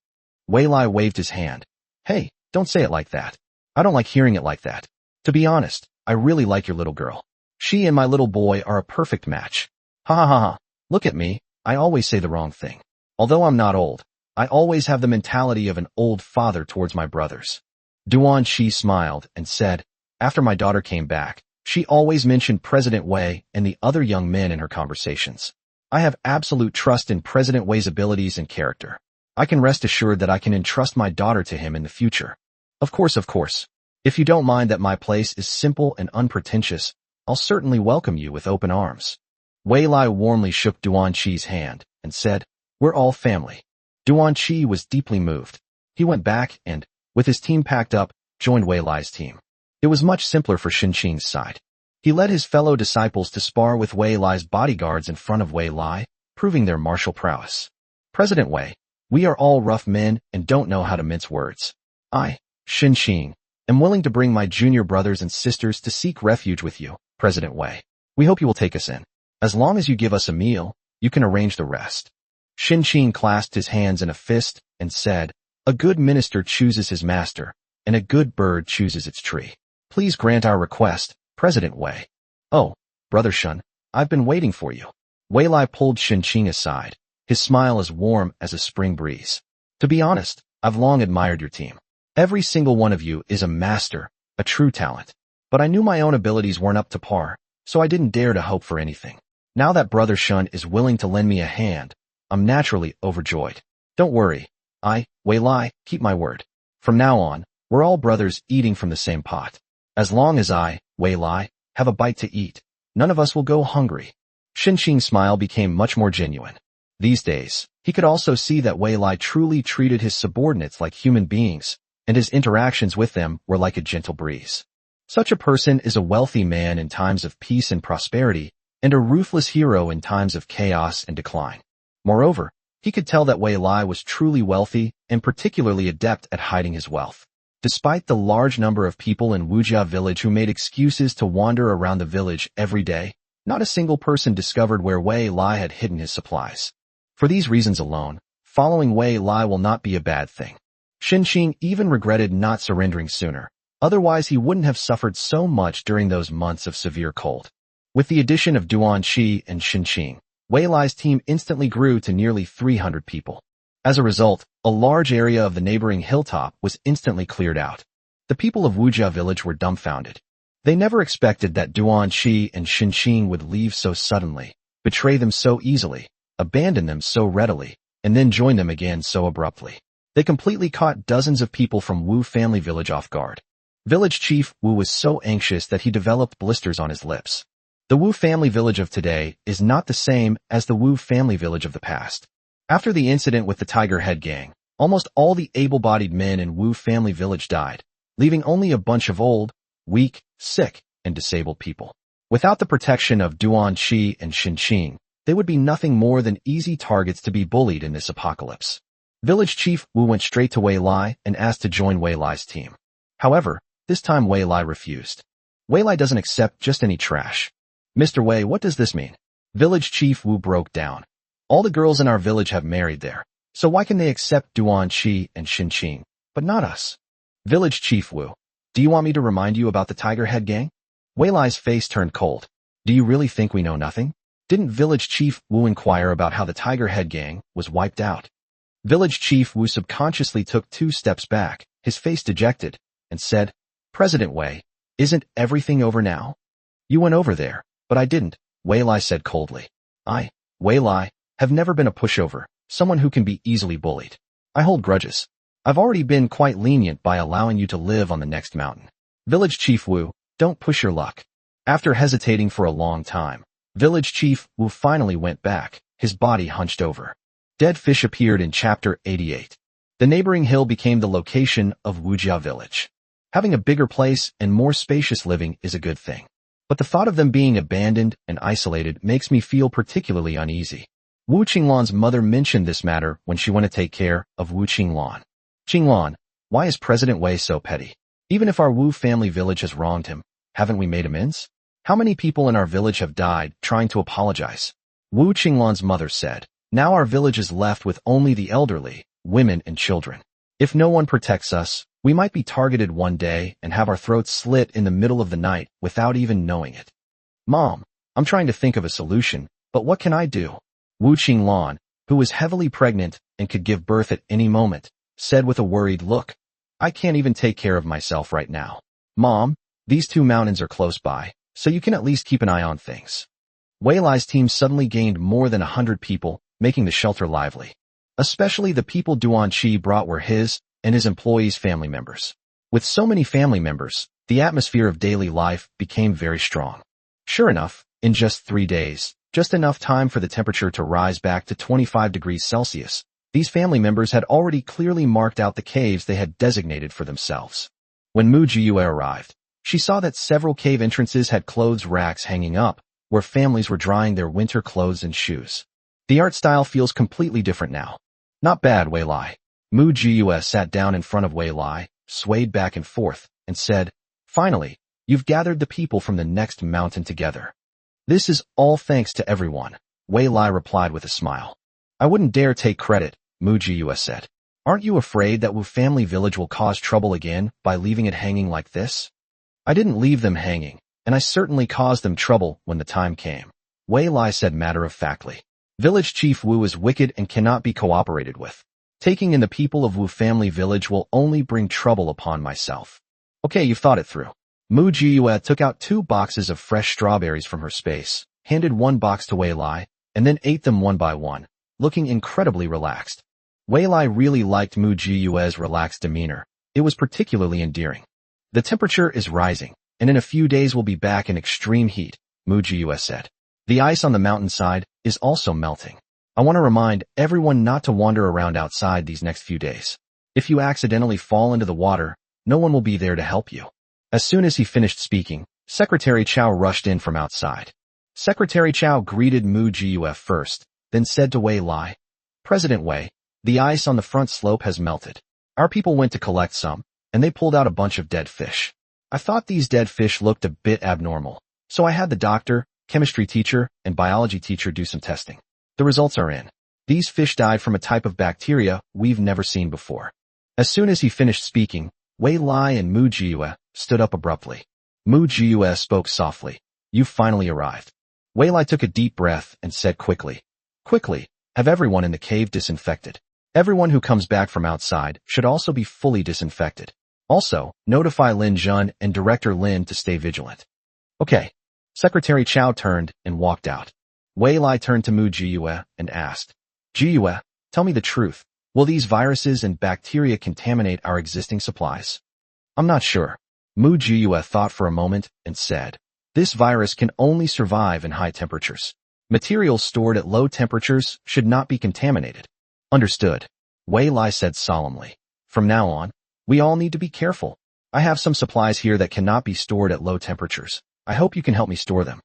Wei Lai waved his hand. "Hey, don't say it like that. I don't like hearing it like that. To be honest, I really like your little girl. She and my little boy are a perfect match. Ha ha ha ha. Look at me, I always say the wrong thing. Although I'm not old, I always have the mentality of an old father towards my brothers." Duan Qi smiled and said, "After my daughter came back, she always mentioned President Wei and the other young men in her conversations. I have absolute trust in President Wei's abilities and character. I can rest assured that I can entrust my daughter to him in the future. Of course. If you don't mind that my place is simple and unpretentious, I'll certainly welcome you with open arms." Wei Lai warmly shook Duan Qi's hand and said, "We're all family." Duan Qi was deeply moved. He went back and, with his team packed up, joined Wei Lai's team. It was much simpler for Xin Qing's side. He led his fellow disciples to spar with Wei Lai's bodyguards in front of Wei Lai, proving their martial prowess. "President Wei, we are all rough men and don't know how to mince words. I, Xin Qing, am willing to bring my junior brothers and sisters to seek refuge with you, President Wei. We hope you will take us in. As long as you give us a meal, you can arrange the rest." Xin Qing clasped his hands in a fist and said, "A good minister chooses his master, and a good bird chooses its tree. Please grant our request, President Wei." "Oh, Brother Shun, I've been waiting for you." Wei Lai pulled Xinqing aside, his smile as warm as a spring breeze. To be honest, I've long admired your team. Every single one of you is a master, a true talent. But I knew my own abilities weren't up to par, so I didn't dare to hope for anything. Now that Brother Shun is willing to lend me a hand, I'm naturally overjoyed. Don't worry. Wei Lai, keep my word. From now on, we're all brothers eating from the same pot. As long as Wei Lai, have a bite to eat, none of us will go hungry. Xinqing's smile became much more genuine. These days, he could also see that Wei Lai truly treated his subordinates like human beings, and his interactions with them were like a gentle breeze. Such a person is a wealthy man in times of peace and prosperity, and a ruthless hero in times of chaos and decline. Moreover, he could tell that Wei Lai was truly wealthy and particularly adept at hiding his wealth. Despite the large number of people in Wujia village who made excuses to wander around the village every day, not a single person discovered where Wei Lai had hidden his supplies. For these reasons alone, following Wei Lai will not be a bad thing. Xinqing even regretted not surrendering sooner, otherwise he wouldn't have suffered so much during those months of severe cold. With the addition of Duan Qi and Xinqing, Wei Lai's team instantly grew to nearly 300 people. As a result, a large area of the neighboring hilltop was instantly cleared out. The people of Wujia village were dumbfounded. They never expected that Duan Qi and Xinqing would leave so suddenly, betray them so easily, abandon them so readily, and then join them again so abruptly. They completely caught dozens of people from Wu family village off guard. Village chief Wu was so anxious that he developed blisters on his lips. The Wu family village of today is not the same as the Wu family village of the past. After the incident with the Tiger Head gang, almost all the able-bodied men in Wu family village died, leaving only a bunch of old, weak, sick, and disabled people. Without the protection of Duan Qi and Xinqing, they would be nothing more than easy targets to be bullied in this apocalypse. Village Chief Wu went straight to Wei Lai and asked to join Wei Lai's team. However, this time Wei Lai refused. Wei Lai doesn't accept just any trash. Mr. Wei, what does this mean? Village Chief Wu broke down. All the girls in our village have married there, so why can they accept Duan Qi and Xinqing, but not us? Village Chief Wu, do you want me to remind you about the Tiger Head gang? Wei Lai's face turned cold. Do you really think we know nothing? Didn't Village Chief Wu inquire about how the Tiger Head gang was wiped out? Village Chief Wu subconsciously took 2 steps back, his face dejected, and said, President Wei, isn't everything over now? You went over there, but I didn't, Wei Lai said coldly. Wei Lai, have never been a pushover, someone who can be easily bullied. I hold grudges. I've already been quite lenient by allowing you to live on the next mountain. Village Chief Wu, don't push your luck. After hesitating for a long time, Village Chief Wu finally went back, his body hunched over. Dead fish appeared in chapter 88. The neighboring hill became the location of Wujia village. Having a bigger place and more spacious living is a good thing. But the thought of them being abandoned and isolated makes me feel particularly uneasy. Wu Qinglan's mother mentioned this matter when she went to take care of Wu Qinglan. Qinglan, why is President Wei so petty? Even if our Wu family village has wronged him, haven't we made amends? How many people in our village have died trying to apologize? Wu Qinglan's mother said, now our village is left with only the elderly, women and children. If no one protects us, we might be targeted one day and have our throats slit in the middle of the night without even knowing it. Mom, I'm trying to think of a solution, but what can I do? Wu Qinglan, who was heavily pregnant and could give birth at any moment, said with a worried look, I can't even take care of myself right now. Mom, these 2 mountains are close by, so you can at least keep an eye on things. Wei Lai's team suddenly gained more than 100 people, making the shelter lively. Especially the people Duan Qi brought were his and his employees' family members. With so many family members, the atmosphere of daily life became very strong. Sure enough, in just 3 days, just enough time for the temperature to rise back to 25 degrees Celsius, these family members had already clearly marked out the caves they had designated for themselves. When Mu Jiyue arrived, she saw that several cave entrances had clothes racks hanging up, where families were drying their winter clothes and shoes. The art style feels completely different now. Not bad, Wei Lai. Mu Jiyue sat down in front of Wei Lai, swayed back and forth, and said, finally, you've gathered the people from the next mountain together. This is all thanks to everyone, Wei Lai replied with a smile. I wouldn't dare take credit, Mu Jiyue said. Aren't you afraid that Wu family village will cause trouble again by leaving it hanging like this? I didn't leave them hanging, and I certainly caused them trouble when the time came. Wei Lai said matter-of-factly. Village Chief Wu is wicked and cannot be cooperated with. Taking in the people of Wu family village will only bring trouble upon myself. Okay, you've thought it through. Mu Jiyue took out 2 boxes of fresh strawberries from her space, handed 1 box to Wei Lai, and then ate them one by one, looking incredibly relaxed. Wei Lai really liked Mu Jiyue's relaxed demeanor. It was particularly endearing. The temperature is rising, and in a few days we'll be back in extreme heat, Mu Jiyue said. The ice on the mountainside is also melting. I want to remind everyone not to wander around outside these next few days. If you accidentally fall into the water, no one will be there to help you. As soon as he finished speaking, Secretary Chao rushed in from outside. Secretary Chao greeted Mu Jiyue first, then said to Wei Lai, President Wei, the ice on the front slope has melted. Our people went to collect some, and they pulled out a bunch of dead fish. I thought these dead fish looked a bit abnormal, so I had the doctor, chemistry teacher, and biology teacher do some testing. The results are in. These fish died from a type of bacteria we've never seen before. As soon as he finished speaking, Wei Lai and Mu Jiyue stood up abruptly. Mu Jiyue spoke softly. You've finally arrived. Wei Lai took a deep breath and said quickly, have everyone in the cave disinfected. Everyone who comes back from outside should also be fully disinfected. Also, notify Lin Jun and Director Lin to stay vigilant. Okay. Secretary Chao turned and walked out. Wei Lai turned to Mu Jiyue and asked, Jiyue, tell me the truth. Will these viruses and bacteria contaminate our existing supplies? I'm not sure. Mu Jiyue thought for a moment and said, this virus can only survive in high temperatures. Materials stored at low temperatures should not be contaminated. Understood. Wei Lai said solemnly. From now on, we all need to be careful. I have some supplies here that cannot be stored at low temperatures. I hope you can help me store them.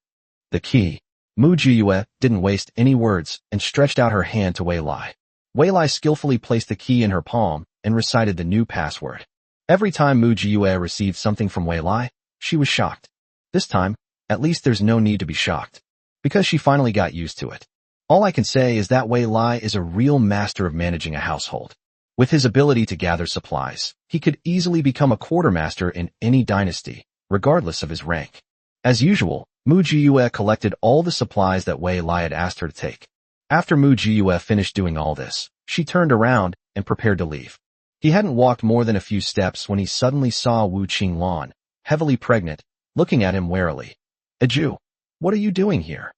The key. Mu Jiyue didn't waste any words and stretched out her hand to Wei Lai. Wei Lai skillfully placed the key in her palm and recited the new password. Every time Mu Jiyue received something from Wei Lai, she was shocked. This time, at least there's no need to be shocked, because she finally got used to it. All I can say is that Wei Lai is a real master of managing a household. With his ability to gather supplies, he could easily become a quartermaster in any dynasty, regardless of his rank. As usual, Mu Jiyue collected all the supplies that Wei Lai had asked her to take. After Mu Jiyue finished doing all this, she turned around and prepared to leave. He hadn't walked more than a few steps when he suddenly saw Wu Qinglan, heavily pregnant, looking at him warily. A Jew. What are you doing here?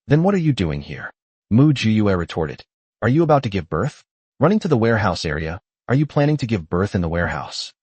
Then what are you doing here? Mu Jiyue retorted. Are you about to give birth? Running to the warehouse area, are you planning to give birth in the warehouse?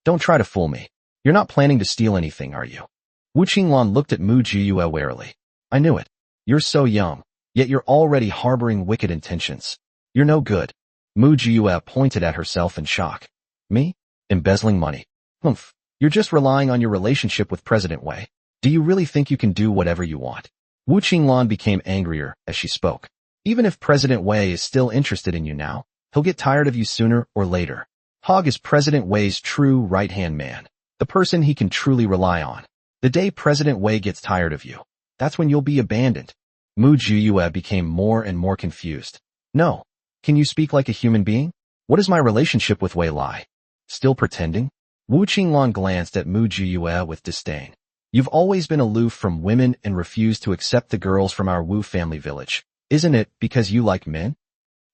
Don't try to fool me. You're not planning to steal anything, are you? Wu Qinglan looked at Mu Jiyue warily. I knew it. You're so young, yet you're already harboring wicked intentions. You're no good. Mu Jiyue pointed at herself in shock. Me? Embezzling money? Humph. You're just relying on your relationship with President Wei. Do you really think you can do whatever you want? Wu Qinglan became angrier as she spoke. Even if President Wei is still interested in you now, he'll get tired of you sooner or later. Hog is President Wei's true right-hand man, the person he can truly rely on. The day President Wei gets tired of you, that's when you'll be abandoned. Mu Jiyue became more and more confused. No. Can you speak like a human being? What is my relationship with Wei Lai? Still pretending? Wu Qinglan glanced at Mu Jiyue with disdain. You've always been aloof from women and refused to accept the girls from our Wu family village. Isn't it because you like men?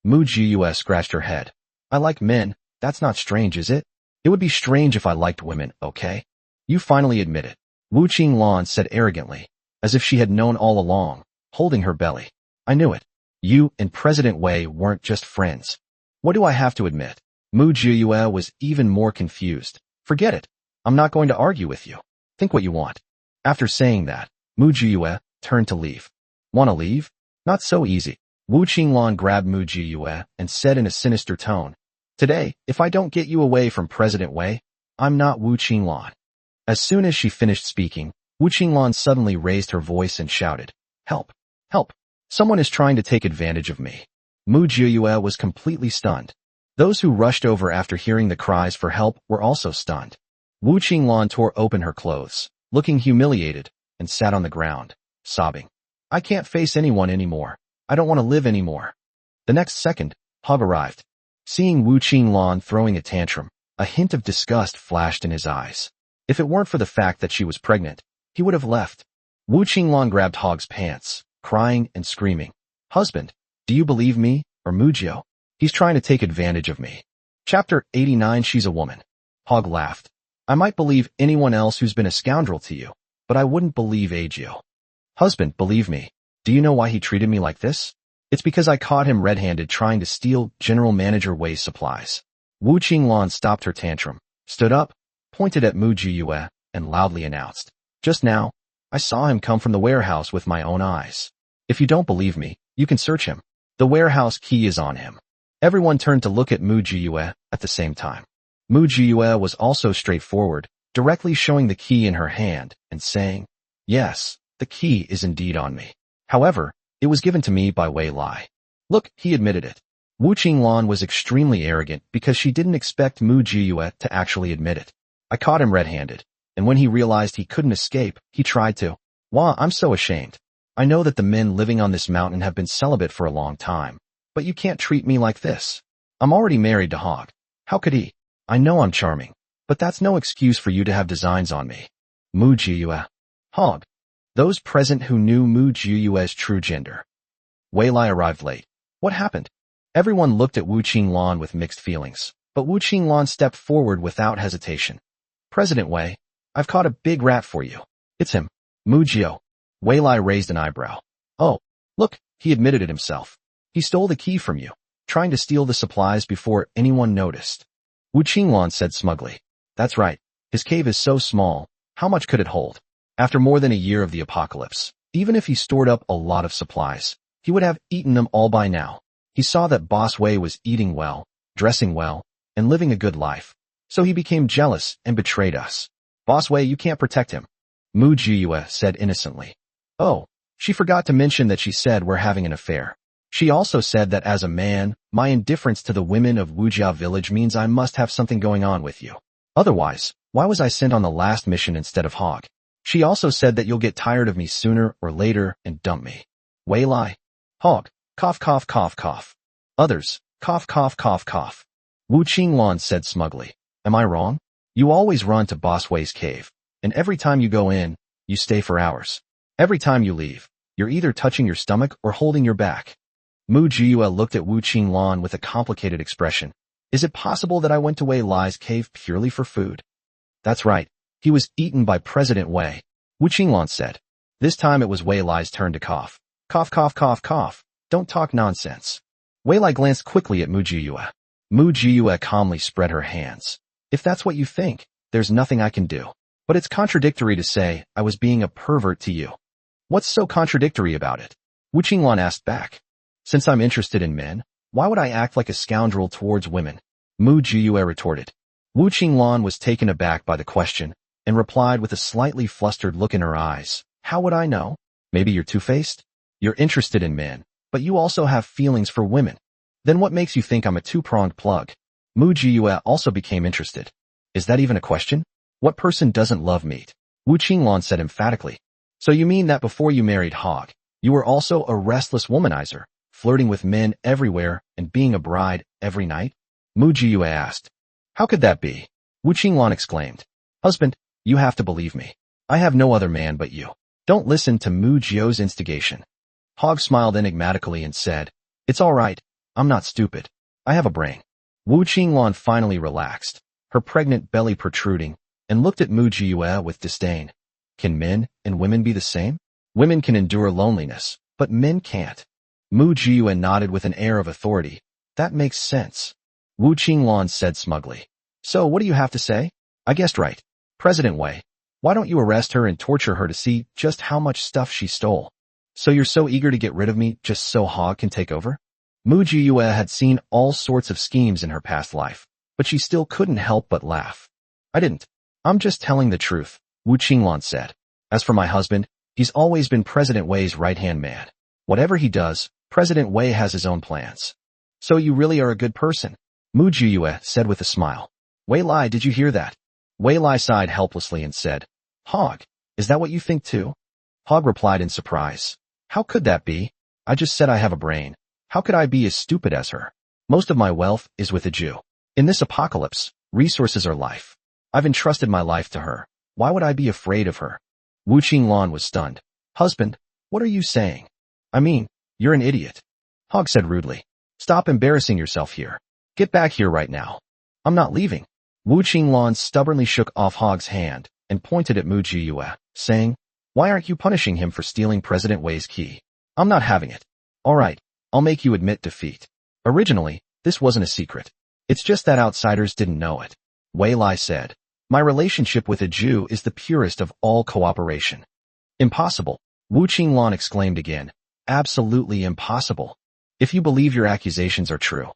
Mu Jiyue scratched her head. I like men. That's not strange, is it? It would be strange if I liked women, okay? You finally admit it. Wu Qinglan said arrogantly, as if she had known all along, holding her belly. I knew it. You and President Wei weren't just friends. What do I have to admit? Mu Jiyue was even more confused. Forget it. I'm not going to argue with you. Think what you want. After saying that, Mu Jiyue turned to leave. Want to leave? Not so easy. Wu Qinglan grabbed Mu Jiyue and said in a sinister tone, Today, if I don't get you away from President Wei, I'm not Wu Qinglan. As soon as she finished speaking, Wu Qinglan suddenly raised her voice and shouted, Help! Help! Someone is trying to take advantage of me. Mu Jiyue was completely stunned. Those who rushed over after hearing the cries for help were also stunned. Wu Qinglan tore open her clothes, looking humiliated, and sat on the ground, sobbing. I can't face anyone anymore. I don't want to live anymore. The next second, Hug arrived. Seeing Wu Qinglan throwing a tantrum, a hint of disgust flashed in his eyes. If it weren't for the fact that she was pregnant, he would have left. Wu Qinglan grabbed Hog's pants, crying and screaming. Husband, do you believe me, or Mujio? He's trying to take advantage of me. Chapter 89. She's a woman. Hog laughed. I might believe anyone else who's been a scoundrel to you, but I wouldn't believe Agio. Husband, believe me. Do you know why he treated me like this? It's because I caught him red-handed trying to steal General Manager Wei's supplies. Wu Qinglan stopped her tantrum, stood up, pointed at Mu Jiyue, and loudly announced, just now, I saw him come from the warehouse with my own eyes. If you don't believe me, you can search him. The warehouse key is on him. Everyone turned to look at Mu Jiyue at the same time. Mu Jiyue was also straightforward, directly showing the key in her hand and saying, yes, the key is indeed on me. However, it was given to me by Wei Lai. Look, he admitted it. Wu Qinglan was extremely arrogant because she didn't expect Mu Jiyue to actually admit it. I caught him red-handed, and when he realized he couldn't escape, he tried to. Wah, I'm so ashamed. I know that the men living on this mountain have been celibate for a long time, but you can't treat me like this. I'm already married to Hog. How could he? I know I'm charming, but that's no excuse for you to have designs on me. Mu Jiyue. Hog. Those present who knew Mu Jiyue's true gender. Wei Lai arrived late. What happened? Everyone looked at Wu Qinglan with mixed feelings, but Wu Qinglan stepped forward without hesitation. President Wei, I've caught a big rat for you. It's him. Mu Jio. Wei Lai raised an eyebrow. Oh, look, he admitted it himself. He stole the key from you, trying to steal the supplies before anyone noticed. Wu Qinglan said smugly. That's right. His cave is so small, how much could it hold? After more than a year of the apocalypse, even if he stored up a lot of supplies, he would have eaten them all by now. He saw that Boss Wei was eating well, dressing well, and living a good life. So he became jealous and betrayed us. Boss Wei, you can't protect him. Mu Jiyue said innocently. Oh, she forgot to mention that she said we're having an affair. She also said that as a man, my indifference to the women of Wujia village means I must have something going on with you. Otherwise, why was I sent on the last mission instead of Hog? She also said that you'll get tired of me sooner or later and dump me. Wei Lai. Hog. Cough cough cough cough. Others. Cough cough cough cough. Wu Qinglan said smugly. Am I wrong? You always run to Boss Wei's cave, and every time you go in, you stay for hours. Every time you leave, you're either touching your stomach or holding your back. Mu Jiyue looked at Wu Qinglan with a complicated expression. Is it possible that I went to Wei Lai's cave purely for food? That's right. He was eaten by President Wei. Wu Qinglan said. This time it was Wei Lai's turn to cough. Cough cough cough cough. Don't talk nonsense. Wei Lai glanced quickly at Mu Jiyue. Mu Jiyue calmly spread her hands. If that's what you think, there's nothing I can do. But it's contradictory to say I was being a pervert to you. What's so contradictory about it? Wu Qinglan asked back. Since I'm interested in men, why would I act like a scoundrel towards women? Mu Jiyue retorted. Wu Qinglan was taken aback by the question, and replied with a slightly flustered look in her eyes. How would I know? Maybe you're two-faced? You're interested in men, but you also have feelings for women. Then what makes you think I'm a two-pronged plug? Mu Jiyue also became interested. Is that even a question? What person doesn't love meat? Wu Qinglan said emphatically. So you mean that before you married Hog, you were also a restless womanizer, flirting with men everywhere and being a bride every night? Mu Jiyue asked. How could that be? Wu Qinglan exclaimed. Husband, you have to believe me. I have no other man but you. Don't listen to Mu Jio's instigation. Hog smiled enigmatically and said, It's all right. I'm not stupid. I have a brain. Wu Qinglan finally relaxed, her pregnant belly protruding, and looked at Mu Jiyue with disdain. Can men and women be the same? Women can endure loneliness, but men can't. Mu Jiyue nodded with an air of authority. That makes sense. Wu Qinglan said smugly. So what do you have to say? I guessed right. President Wei, why don't you arrest her and torture her to see just how much stuff she stole? So you're so eager to get rid of me just so Hog can take over? Mu Jiyue had seen all sorts of schemes in her past life, but she still couldn't help but laugh. I didn't. I'm just telling the truth, Wu Qinglan said. As for my husband, he's always been President Wei's right-hand man. Whatever he does, President Wei has his own plans. So you really are a good person, Mu Jiyue said with a smile. Wei Lai, did you hear that? Wei Lai sighed helplessly and said, Hog, is that what you think too? Hog replied in surprise. How could that be? I just said I have a brain. How could I be as stupid as her? Most of my wealth is with a Jew. In this apocalypse, resources are life. I've entrusted my life to her. Why would I be afraid of her? Wu Qinglan was stunned. Husband, what are you saying? I mean, you're an idiot. Hog said rudely. Stop embarrassing yourself here. Get back here right now. I'm not leaving. Wu Qinglan stubbornly shook off Hog's hand and pointed at Mu Jiyue, saying, Why aren't you punishing him for stealing President Wei's key? I'm not having it. All right, I'll make you admit defeat. Originally, this wasn't a secret. It's just that outsiders didn't know it. Wei Lai said, My relationship with a Jew is the purest of all cooperation. Impossible. Wu Qinglan exclaimed again. Absolutely impossible. If you believe your accusations are true.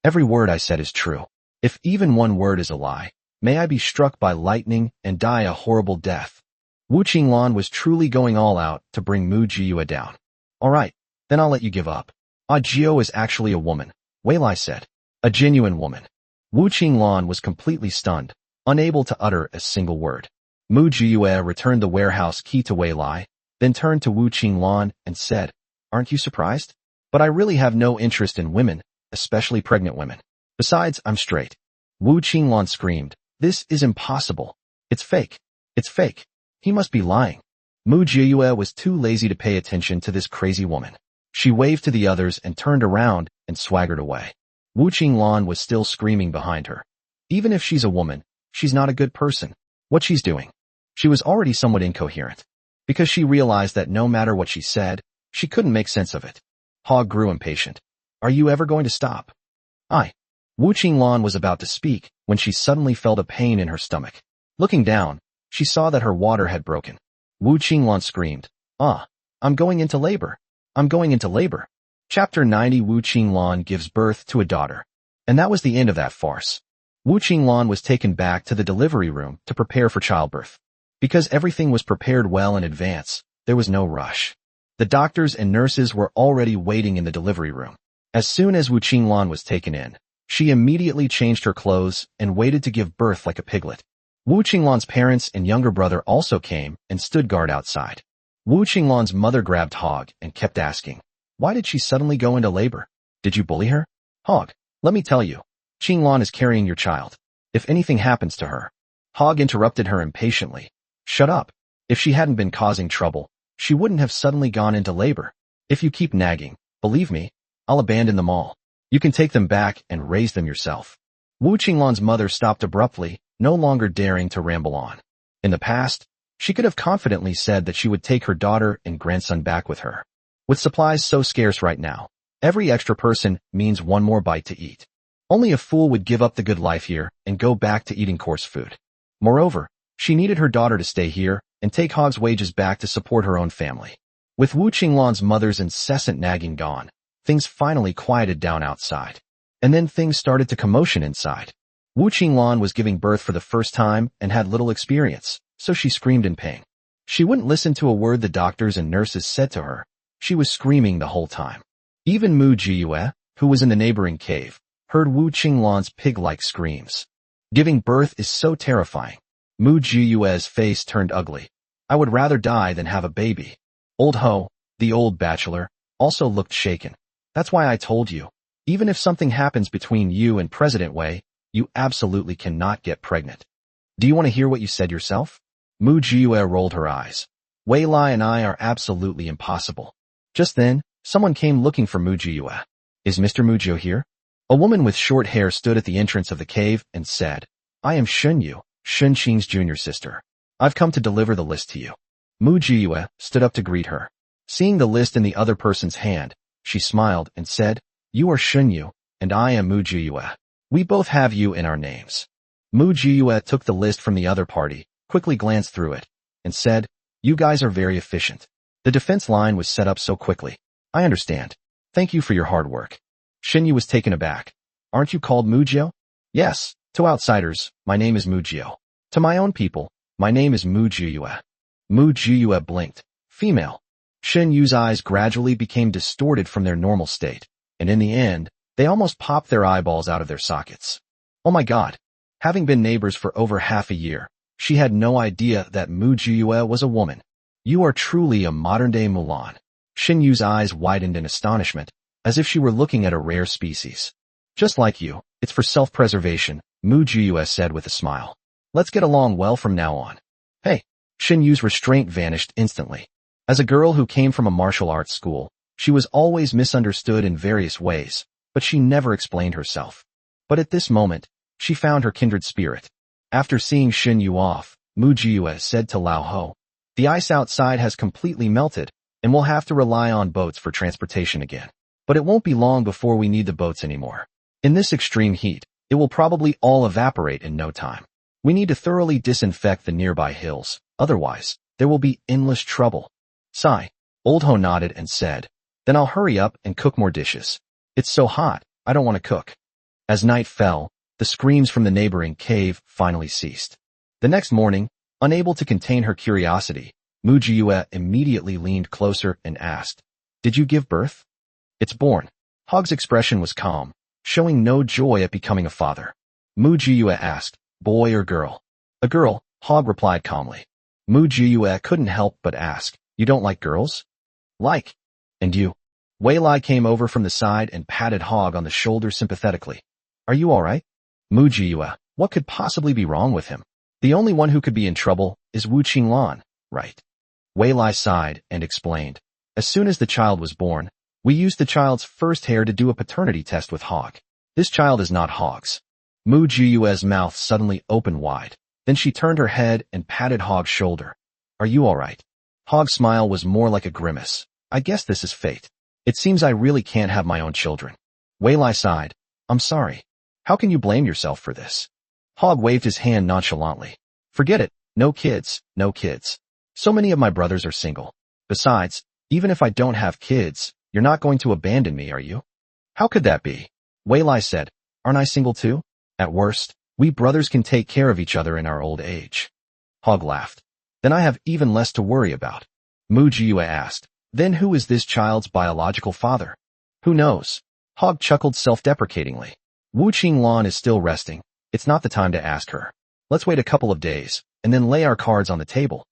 Every word I said is true. If even one word is a lie, may I be struck by lightning and die a horrible death. Wu Qinglan was truly going all out to bring Mu Jiyue down. All right, then I'll let you give up. Ah Jio is actually a woman, Wei Lai said. A genuine woman. Wu Qinglan was completely stunned, unable to utter a single word. Mu Jiyue returned the warehouse key to Wei Lai, then turned to Wu Qinglan and said, Aren't you surprised? But I really have no interest in women, especially pregnant women. Besides, I'm straight. Wu Qinglan screamed, This is impossible. It's fake. It's fake. He must be lying. Mu Jiyue was too lazy to pay attention to this crazy woman. She waved to the others and turned around and swaggered away. Wu Qinglan was still screaming behind her. Even if she's a woman, she's not a good person. What she's doing. She was already somewhat incoherent. Because she realized that no matter what she said, she couldn't make sense of it. Hog grew impatient. Are you ever going to stop? Wu Qinglan was about to speak when she suddenly felt a pain in her stomach. Looking down, she saw that her water had broken. Wu Qinglan screamed, I'm going into labor. I'm going into labor. Chapter 90 Wu Qinglan gives birth to a daughter. And that was the end of that farce. Wu Qinglan was taken back to the delivery room to prepare for childbirth. Because everything was prepared well in advance, there was no rush. The doctors and nurses were already waiting in the delivery room. As soon as Wu Qinglan was taken in, she immediately changed her clothes and waited to give birth like a piglet. Wu Qinglan's parents and younger brother also came and stood guard outside. Wu Qinglan's mother grabbed Hog and kept asking, Why did she suddenly go into labor? Did you bully her? Hog, let me tell you, Qinglan is carrying your child. If anything happens to her. Hog interrupted her impatiently. Shut up. If she hadn't been causing trouble, she wouldn't have suddenly gone into labor. If you keep nagging, believe me, I'll abandon them all. You can take them back and raise them yourself. Wu Qinglan's mother stopped abruptly, no longer daring to ramble on. In the past, she could have confidently said that she would take her daughter and grandson back with her. With supplies so scarce right now, every extra person means one more bite to eat. Only a fool would give up the good life here and go back to eating coarse food. Moreover, she needed her daughter to stay here and take Hog's wages back to support her own family. With Wu Qinglan's mother's incessant nagging gone, things finally quieted down outside. And then things started to commotion inside. Wu Qinglan was giving birth for the first time and had little experience, so she screamed in pain. She wouldn't listen to a word the doctors and nurses said to her. She was screaming the whole time. Even Mu Jiyue, who was in the neighboring cave, heard Wu Qinglan's pig-like screams. Giving birth is so terrifying. Mu Jiyue's face turned ugly. I would rather die than have a baby. Old Ho, the old bachelor, also looked shaken. That's why I told you. Even if something happens between you and President Wei, you absolutely cannot get pregnant. Do you want to hear what you said yourself? Mu Jiyue rolled her eyes. Wei Lai and I are absolutely impossible. Just then, someone came looking for Mu Jiyue. Is Mr. Mu Jiyue here? A woman with short hair stood at the entrance of the cave and said, I am Shunyu, Shun Qing's junior sister. I've come to deliver the list to you. Mu Jiyue stood up to greet her. Seeing the list in the other person's hand, she smiled and said, You are Shunyu, and I am Mu Jiyue. We both have you in our names. Mu Jiyue took the list from the other party, quickly glanced through it, and said, You guys are very efficient. The defense line was set up so quickly. I understand. Thank you for your hard work. Shunyu was taken aback. Aren't you called Mu Jiyue? Yes, to outsiders, my name is Mu Jiyue. To my own people, my name is Mu Jiyue. Mu Jiyue blinked. Female. Shunyu's eyes gradually became distorted from their normal state, and in the end, they almost popped their eyeballs out of their sockets. Oh my god. Having been neighbors for over half a year, she had no idea that Mu Jiyue was a woman. You are truly a modern-day Mulan. Shunyu's eyes widened in astonishment, as if she were looking at a rare species. Just like you, it's for self-preservation, Mu Jiyue said with a smile. Let's get along well from now on. Hey. Shunyu's restraint vanished instantly. As a girl who came from a martial arts school, She was always misunderstood in various ways, but she never explained herself. But at this moment, she found her kindred spirit. After seeing Shin Yu off, Mu Jiyue said to Lao Ho, "The ice outside has completely melted, and we'll have to rely on boats for transportation again. But it won't be long before we need the boats anymore. In this extreme heat, it will probably all evaporate in no time. We need to thoroughly disinfect the nearby hills, otherwise, there will be endless trouble." Sigh. Old Ho nodded and said, "Then I'll hurry up and cook more dishes. It's so hot, I don't want to cook." As night fell, the screams from the neighboring cave finally ceased. The next morning, unable to contain her curiosity, Mu Jiyue immediately leaned closer and asked, "Did you give birth?" "It's born." Hog's expression was calm, showing no joy at becoming a father. Mu Jiyue asked, "Boy or girl?" "A girl," Hog replied calmly. Mu Jiyue couldn't help but ask, "You don't like girls?" "Like. And you?" Wei Lai came over from the side and patted Hog on the shoulder sympathetically. "Are you all right?" Mu Jiyue, what could possibly be wrong with him? The only one who could be in trouble is Wu Qinglan, right? Wei Lai sighed and explained, "As soon as the child was born, we used the child's first hair to do a paternity test with Hog. This child is not Hog's." Mu Jiyue's mouth suddenly opened wide. Then she turned her head and patted Hog's shoulder. "Are you all right?" Hog's smile was more like a grimace. "I guess this is fate. It seems I really can't have my own children." Wei Lai sighed. "I'm sorry. How can you blame yourself for this?" Hog waved his hand nonchalantly. "Forget it. No kids, no kids. So many of my brothers are single. Besides, even if I don't have kids, you're not going to abandon me, are you?" "How could that be?" Wei Lai said. "Aren't I single too? At worst, we brothers can take care of each other in our old age." Hog laughed. "Then I have even less to worry about." Mu Jiyue asked, "Then who is this child's biological father?" "Who knows?" Hog chuckled self-deprecatingly. "Wu Qinglan is still resting. It's not the time to ask her. Let's wait a couple of days, and then lay our cards on the table."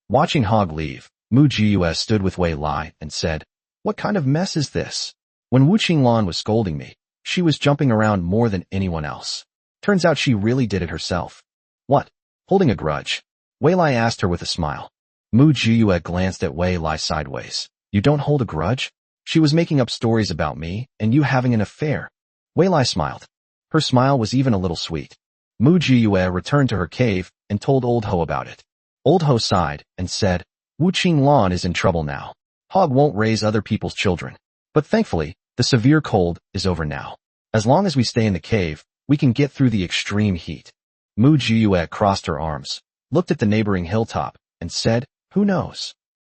Watching Hog leave, Mu Jiyue stood with Wei Lai and said, "What kind of mess is this? When Wu Qinglan was scolding me, she was jumping around more than anyone else. Turns out she really did it herself." "What? Holding a grudge?" Wei Lai asked her with a smile. Mu Jiyue glanced at Wei Lai sideways. "You don't hold a grudge? She was making up stories about me and you having an affair." Wei Lai smiled. Her smile was even a little sweet. Mu Jiyue returned to her cave and told Old Ho about it. Old Ho sighed and said, "Wu Qinglan is in trouble now. Hog won't raise other people's children. But thankfully, the severe cold is over now. As long as we stay in the cave, we can get through the extreme heat." Mu Jiyue crossed her arms, looked at the neighboring hilltop, and said, "Who knows?"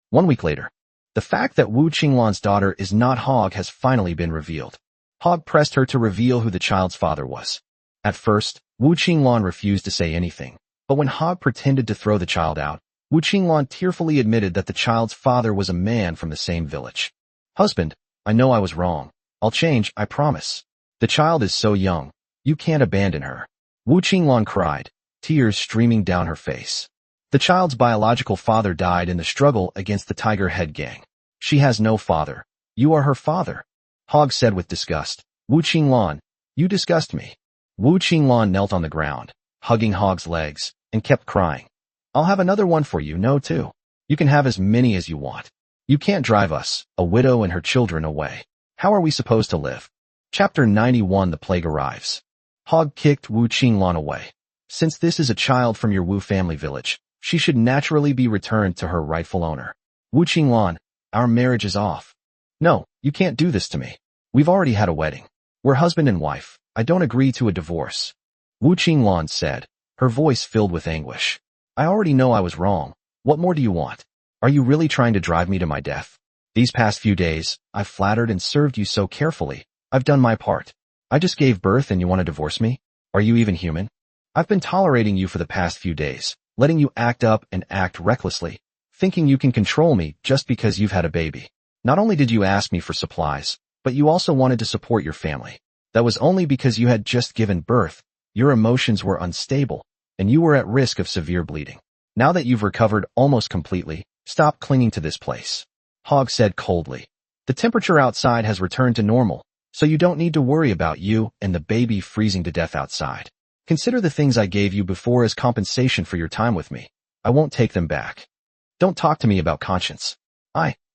1 week later, the fact that Wu Qinglan's daughter is not Hog has finally been revealed. Hog pressed her to reveal who the child's father was. At first, Wu Qinglan refused to say anything, but when Hog pretended to throw the child out, Wu Qinglan tearfully admitted that the child's father was a man from the same village. "Husband, I know I was wrong. I'll change, I promise. The child is so young. You can't abandon her." Wu Qinglan cried, tears streaming down her face. "The child's biological father died in the struggle against the Tiger Head Gang. She has no father. You are her father." Hog said with disgust, "Wu Qinglan, you disgust me." Wu Qinglan knelt on the ground, hugging Hog's legs, and kept crying. "I'll have another one for you, no too. You can have as many as you want. You can't drive us, a widow and her children, away. How are we supposed to live?" Chapter 91. The Plague Arrives. Hog kicked Wu Qinglan away. "Since this is a child from your Wu family village, she should naturally be returned to her rightful owner. Wu Qinglan, our marriage is off." "No, you can't do this to me. We've already had a wedding. We're husband and wife. I don't agree to a divorce." Wu Qinglan said, her voice filled with anguish. "I already know I was wrong. What more do you want? Are you really trying to drive me to my death? These past few days, I've flattered and served you so carefully. I've done my part. I just gave birth and you want to divorce me? Are you even human? I've been tolerating you for the past few days, letting you act up and act recklessly, thinking you can control me just because you've had a baby. Not only did you ask me for supplies, but you also wanted to support your family. That was only because you had just given birth, your emotions were unstable, and you were at risk of severe bleeding. Now that you've recovered almost completely, stop clinging to this place." Hog said coldly. "The temperature outside has returned to normal, so you don't need to worry about you and the baby freezing to death outside. Consider the things I gave you before as compensation for your time with me. I won't take them back. Don't talk to me about conscience."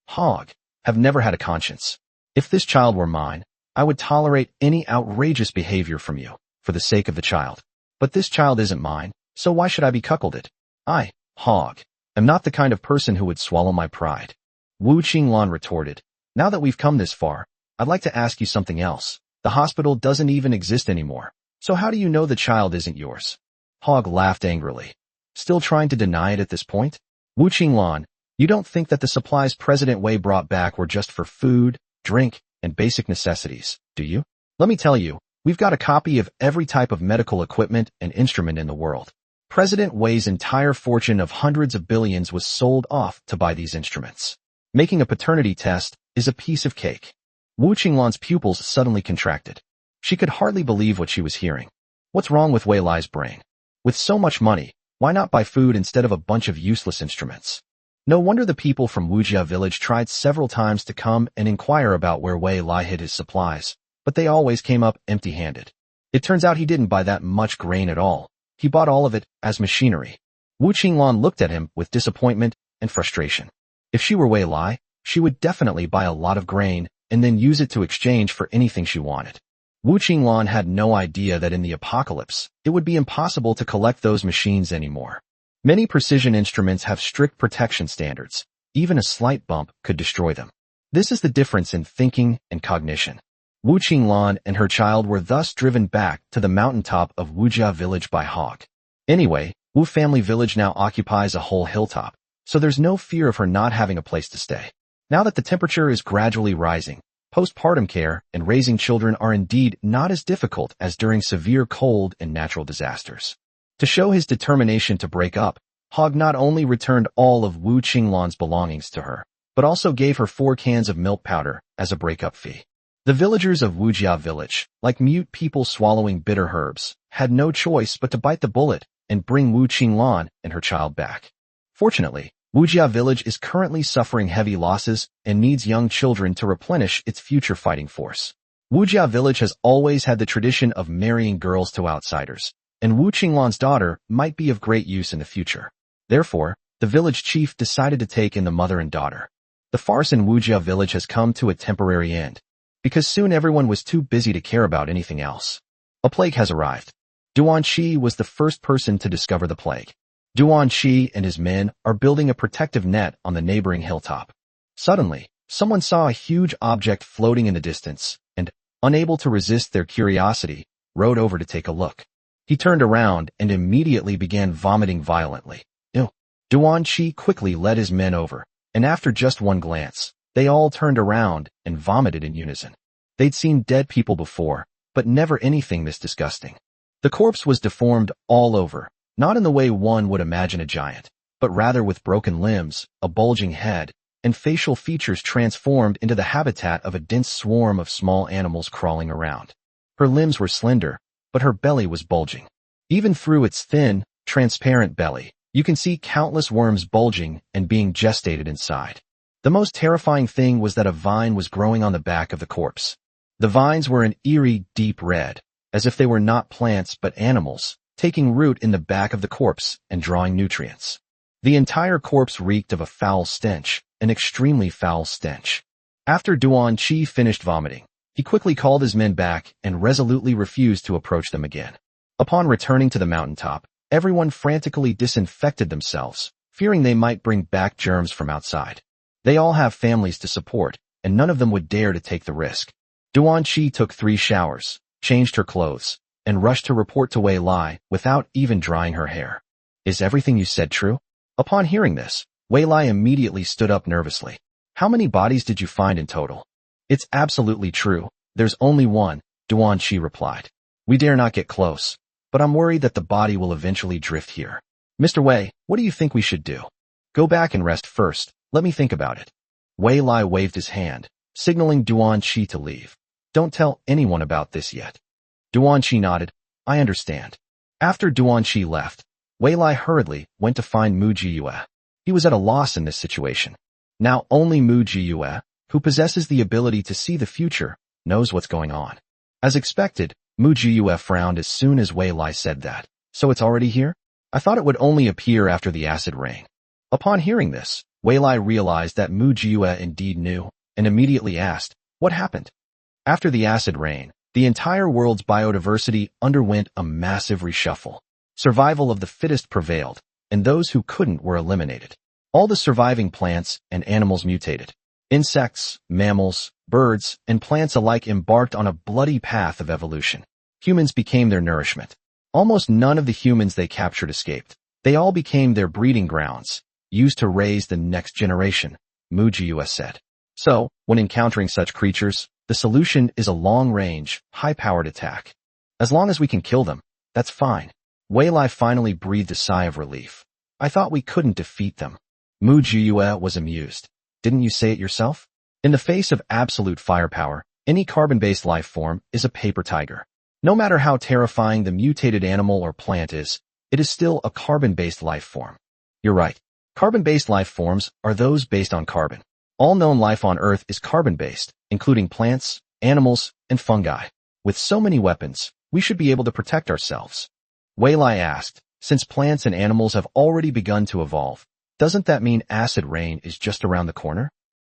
Hog." have never had a conscience. If this child were mine, I would tolerate any outrageous behavior from you, for the sake of the child. But this child isn't mine, so why should I be cuckolded? I, Hog, am not the kind of person who would swallow my pride. Wu Qinglan retorted, now that we've come this far, I'd like to ask you something else. The hospital doesn't even exist anymore, so how do you know the child isn't yours? Hog laughed angrily. Still trying to deny it at this point? Wu Qinglan, you don't think that the supplies President Wei brought back were just for food, drink, and basic necessities, do you? Let me tell you, we've got a copy of every type of medical equipment and instrument in the world. President Wei's entire fortune of hundreds of billions was sold off to buy these instruments. Making a paternity test is a piece of cake. Wu Qinglan's pupils suddenly contracted. She could hardly believe what she was hearing. What's wrong with Wei Lai's brain? With so much money, why not buy food instead of a bunch of useless instruments? No wonder the people from Wujia village tried several times to come and inquire about where Wei Lai hid his supplies, but they always came up empty-handed. It turns out he didn't buy that much grain at all. He bought all of it as machinery. Wu Qinglan looked at him with disappointment and frustration. If she were Wei Lai, she would definitely buy a lot of grain and then use it to exchange for anything she wanted. Wu Qinglan had no idea that in the apocalypse, it would be impossible to collect those machines anymore. Many precision instruments have strict protection standards. Even a slight bump could destroy them. This is the difference in thinking and cognition. Wu Qinglan and her child were thus driven back to the mountaintop of Wujia village by Hog. Anyway, Wu family village now occupies a whole hilltop, so there's no fear of her not having a place to stay. Now that the temperature is gradually rising, postpartum care and raising children are indeed not as difficult as during severe cold and natural disasters. To show his determination to break up, Hog not only returned all of Wu Qinglan's belongings to her, but also gave her 4 cans of milk powder as a breakup fee. The villagers of Wujia village, like mute people swallowing bitter herbs, had no choice but to bite the bullet and bring Wu Qinglan and her child back. Fortunately, Wujia village is currently suffering heavy losses and needs young children to replenish its future fighting force. Wujia village has always had the tradition of marrying girls to outsiders, and Wu Qinglan's daughter might be of great use in the future. Therefore, the village chief decided to take in the mother and daughter. The farce in Wujia village has come to a temporary end, because soon everyone was too busy to care about anything else. A plague has arrived. Duan Shi was the first person to discover the plague. Duan Shi and his men are building a protective net on the neighboring hilltop. Suddenly, someone saw a huge object floating in the distance, and, unable to resist their curiosity, rode over to take a look. He turned around and immediately began vomiting violently. Ew. Duan Shi quickly led his men over, and after just one glance, they all turned around and vomited in unison. They'd seen dead people before, but never anything this disgusting. The corpse was deformed all over, not in the way one would imagine a giant, but rather with broken limbs, a bulging head, and facial features transformed into the habitat of a dense swarm of small animals crawling around. Her limbs were slender, but her belly was bulging. Even through its thin, transparent belly, you can see countless worms bulging and being gestated inside. The most terrifying thing was that a vine was growing on the back of the corpse. The vines were an eerie, deep red, as if they were not plants but animals, taking root in the back of the corpse and drawing nutrients. The entire corpse reeked of a foul stench, an extremely foul stench. After Duan Qi finished vomiting, he quickly called his men back and resolutely refused to approach them again. Upon returning to the mountaintop, everyone frantically disinfected themselves, fearing they might bring back germs from outside. They all have families to support, and none of them would dare to take the risk. Duan Qi took 3 showers, changed her clothes, and rushed to report to Wei Lai without even drying her hair. Is everything you said true? Upon hearing this, Wei Lai immediately stood up nervously. How many bodies did you find in total? It's absolutely true. There's only one, Duan Qi replied. We dare not get close, but I'm worried that the body will eventually drift here. Mr. Wei, what do you think we should do? Go back and rest first. Let me think about it. Wei Lai waved his hand, signaling Duan Qi to leave. Don't tell anyone about this yet. Duan Qi nodded. I understand. After Duan Qi left, Wei Lai hurriedly went to find Mu Jiyue. He was at a loss in this situation. Now only Mu Jiyue, who possesses the ability to see the future, knows what's going on. As expected, Mu Jiyue frowned as soon as Wei Lai said that. So it's already here? I thought it would only appear after the acid rain. Upon hearing this, Wei Lai realized that Mu Jiyue indeed knew, and immediately asked, "What happened?" After the acid rain, the entire world's biodiversity underwent a massive reshuffle. Survival of the fittest prevailed, and those who couldn't were eliminated. All the surviving plants and animals mutated. Insects, mammals, birds, and plants alike embarked on a bloody path of evolution. Humans became their nourishment. Almost none of the humans they captured escaped. They all became their breeding grounds, used to raise the next generation, Mujiu said. So, when encountering such creatures, the solution is a long-range, high-powered attack. As long as we can kill them, that's fine. Weilai finally breathed a sigh of relief. I thought we couldn't defeat them. Mu Jiyue was amused. Didn't you say it yourself? In the face of absolute firepower, any carbon-based life form is a paper tiger. No matter how terrifying the mutated animal or plant is, it is still a carbon-based life form. You're right. Carbon-based life forms are those based on carbon. All known life on Earth is carbon-based, including plants, animals, and fungi. With so many weapons, we should be able to protect ourselves. Weilai asked, since plants and animals have already begun to evolve, doesn't that mean acid rain is just around the corner?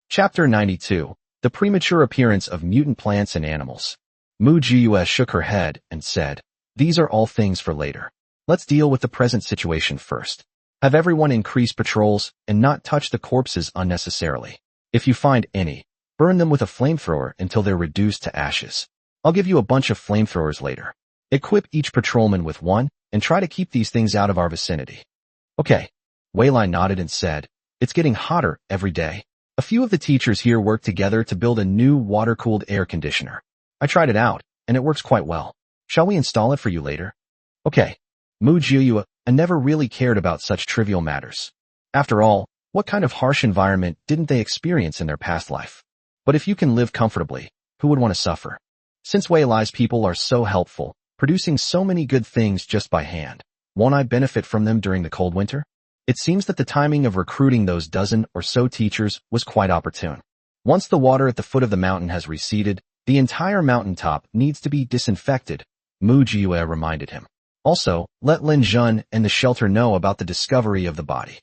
Chapter 92. The premature appearance of mutant plants and animals. Mu Jiyue shook her head and said, these are all things for later. Let's deal with the present situation first. Have everyone increase patrols and not touch the corpses unnecessarily. If you find any, burn them with a flamethrower until they're reduced to ashes. I'll give you a bunch of flamethrowers later. Equip each patrolman with one and try to keep these things out of our vicinity. Okay. Weilai nodded and said, it's getting hotter every day. A few of the teachers here work together to build a new water-cooled air conditioner. I tried it out, and it works quite well. Shall we install it for you later? Okay. Mu Jiyue, I never really cared about such trivial matters. After all, what kind of harsh environment didn't they experience in their past life? But if you can live comfortably, who would want to suffer? Since Weilai's people are so helpful, producing so many good things just by hand, won't I benefit from them during the cold winter? It seems that the timing of recruiting those dozen or so teachers was quite opportune. Once the water at the foot of the mountain has receded, the entire mountaintop needs to be disinfected, Mu Jiyue reminded him. Also, let Lin Jun and the shelter know about the discovery of the body.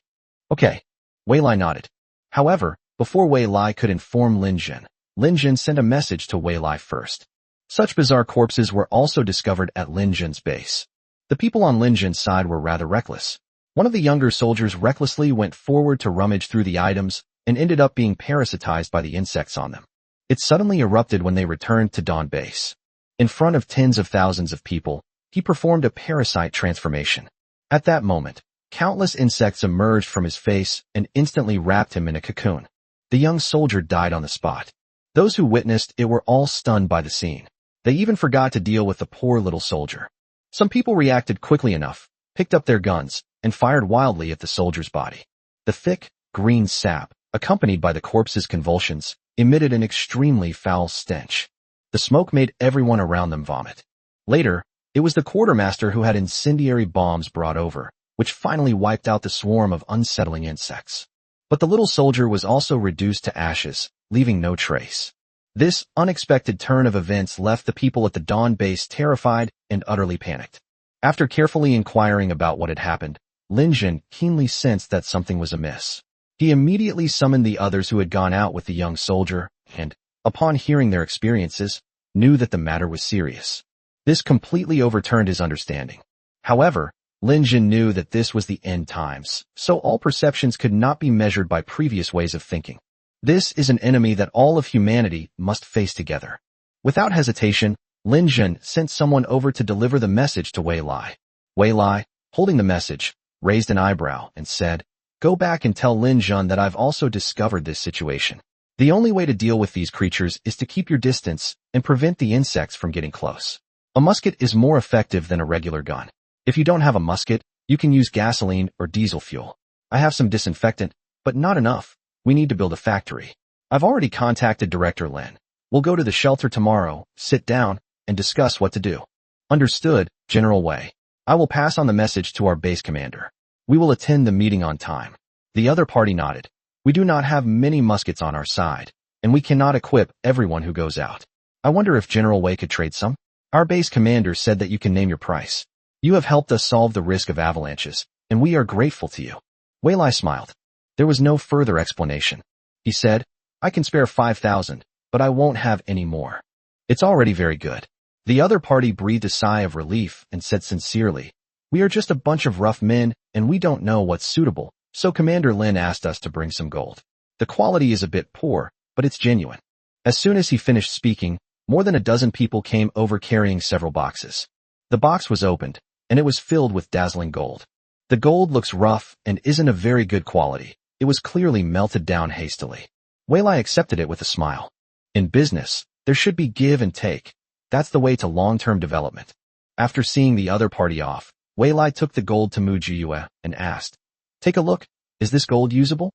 Okay. Weilai nodded. However, before Weilai could inform Lin Jun sent a message to Weilai first. Such bizarre corpses were also discovered at Lin Jun's base. The people on Lin Jun's side were rather reckless. One of the younger soldiers recklessly went forward to rummage through the items and ended up being parasitized by the insects on them. It suddenly erupted when they returned to Dawn Base. In front of tens of thousands of people, he performed a parasite transformation. At that moment, countless insects emerged from his face and instantly wrapped him in a cocoon. The young soldier died on the spot. Those who witnessed it were all stunned by the scene. They even forgot to deal with the poor little soldier. Some people reacted quickly enough, picked up their guns, and fired wildly at the soldier's body. The thick, green sap, accompanied by the corpse's convulsions, emitted an extremely foul stench. The smoke made everyone around them vomit. Later, it was the quartermaster who had incendiary bombs brought over, which finally wiped out the swarm of unsettling insects. But the little soldier was also reduced to ashes, leaving no trace. This unexpected turn of events left the people at the Dawn base terrified and utterly panicked. After carefully inquiring about what had happened, Lin Jun keenly sensed that something was amiss. He immediately summoned the others who had gone out with the young soldier and, upon hearing their experiences, knew that the matter was serious. This completely overturned his understanding. However, Lin Jun knew that this was the end times, so all perceptions could not be measured by previous ways of thinking. This is an enemy that all of humanity must face together. Without hesitation, Lin Jun sent someone over to deliver the message to Weilai. Weilai, holding the message, raised an eyebrow and said, go back and tell Lin Jun that I've also discovered this situation. The only way to deal with these creatures is to keep your distance and prevent the insects from getting close. A musket is more effective than a regular gun. If you don't have a musket, you can use gasoline or diesel fuel. I have some disinfectant, but not enough. We need to build a factory. I've already contacted Director Lin. We'll go to the shelter tomorrow, sit down, and discuss what to do. Understood, General Wei. I will pass on the message to our base commander. We will attend the meeting on time. The other party nodded. We do not have many muskets on our side, and we cannot equip everyone who goes out. I wonder if General Wei could trade some? Our base commander said that you can name your price. You have helped us solve the risk of avalanches, and we are grateful to you. Weilai smiled. There was no further explanation. He said, I can spare 5,000, but I won't have any more. It's already very good. The other party breathed a sigh of relief and said sincerely, we are just a bunch of rough men and we don't know what's suitable, so Commander Lin asked us to bring some gold. The quality is a bit poor, but it's genuine. As soon as he finished speaking, more than a dozen people came over carrying several boxes. The box was opened, and it was filled with dazzling gold. The gold looks rough and isn't of very good quality. It was clearly melted down hastily. Wei Lai accepted it with a smile. In business, there should be give and take. That's the way to long-term development. After seeing the other party off, Wei Lai took the gold to Mu Jiyue and asked, take a look, is this gold usable?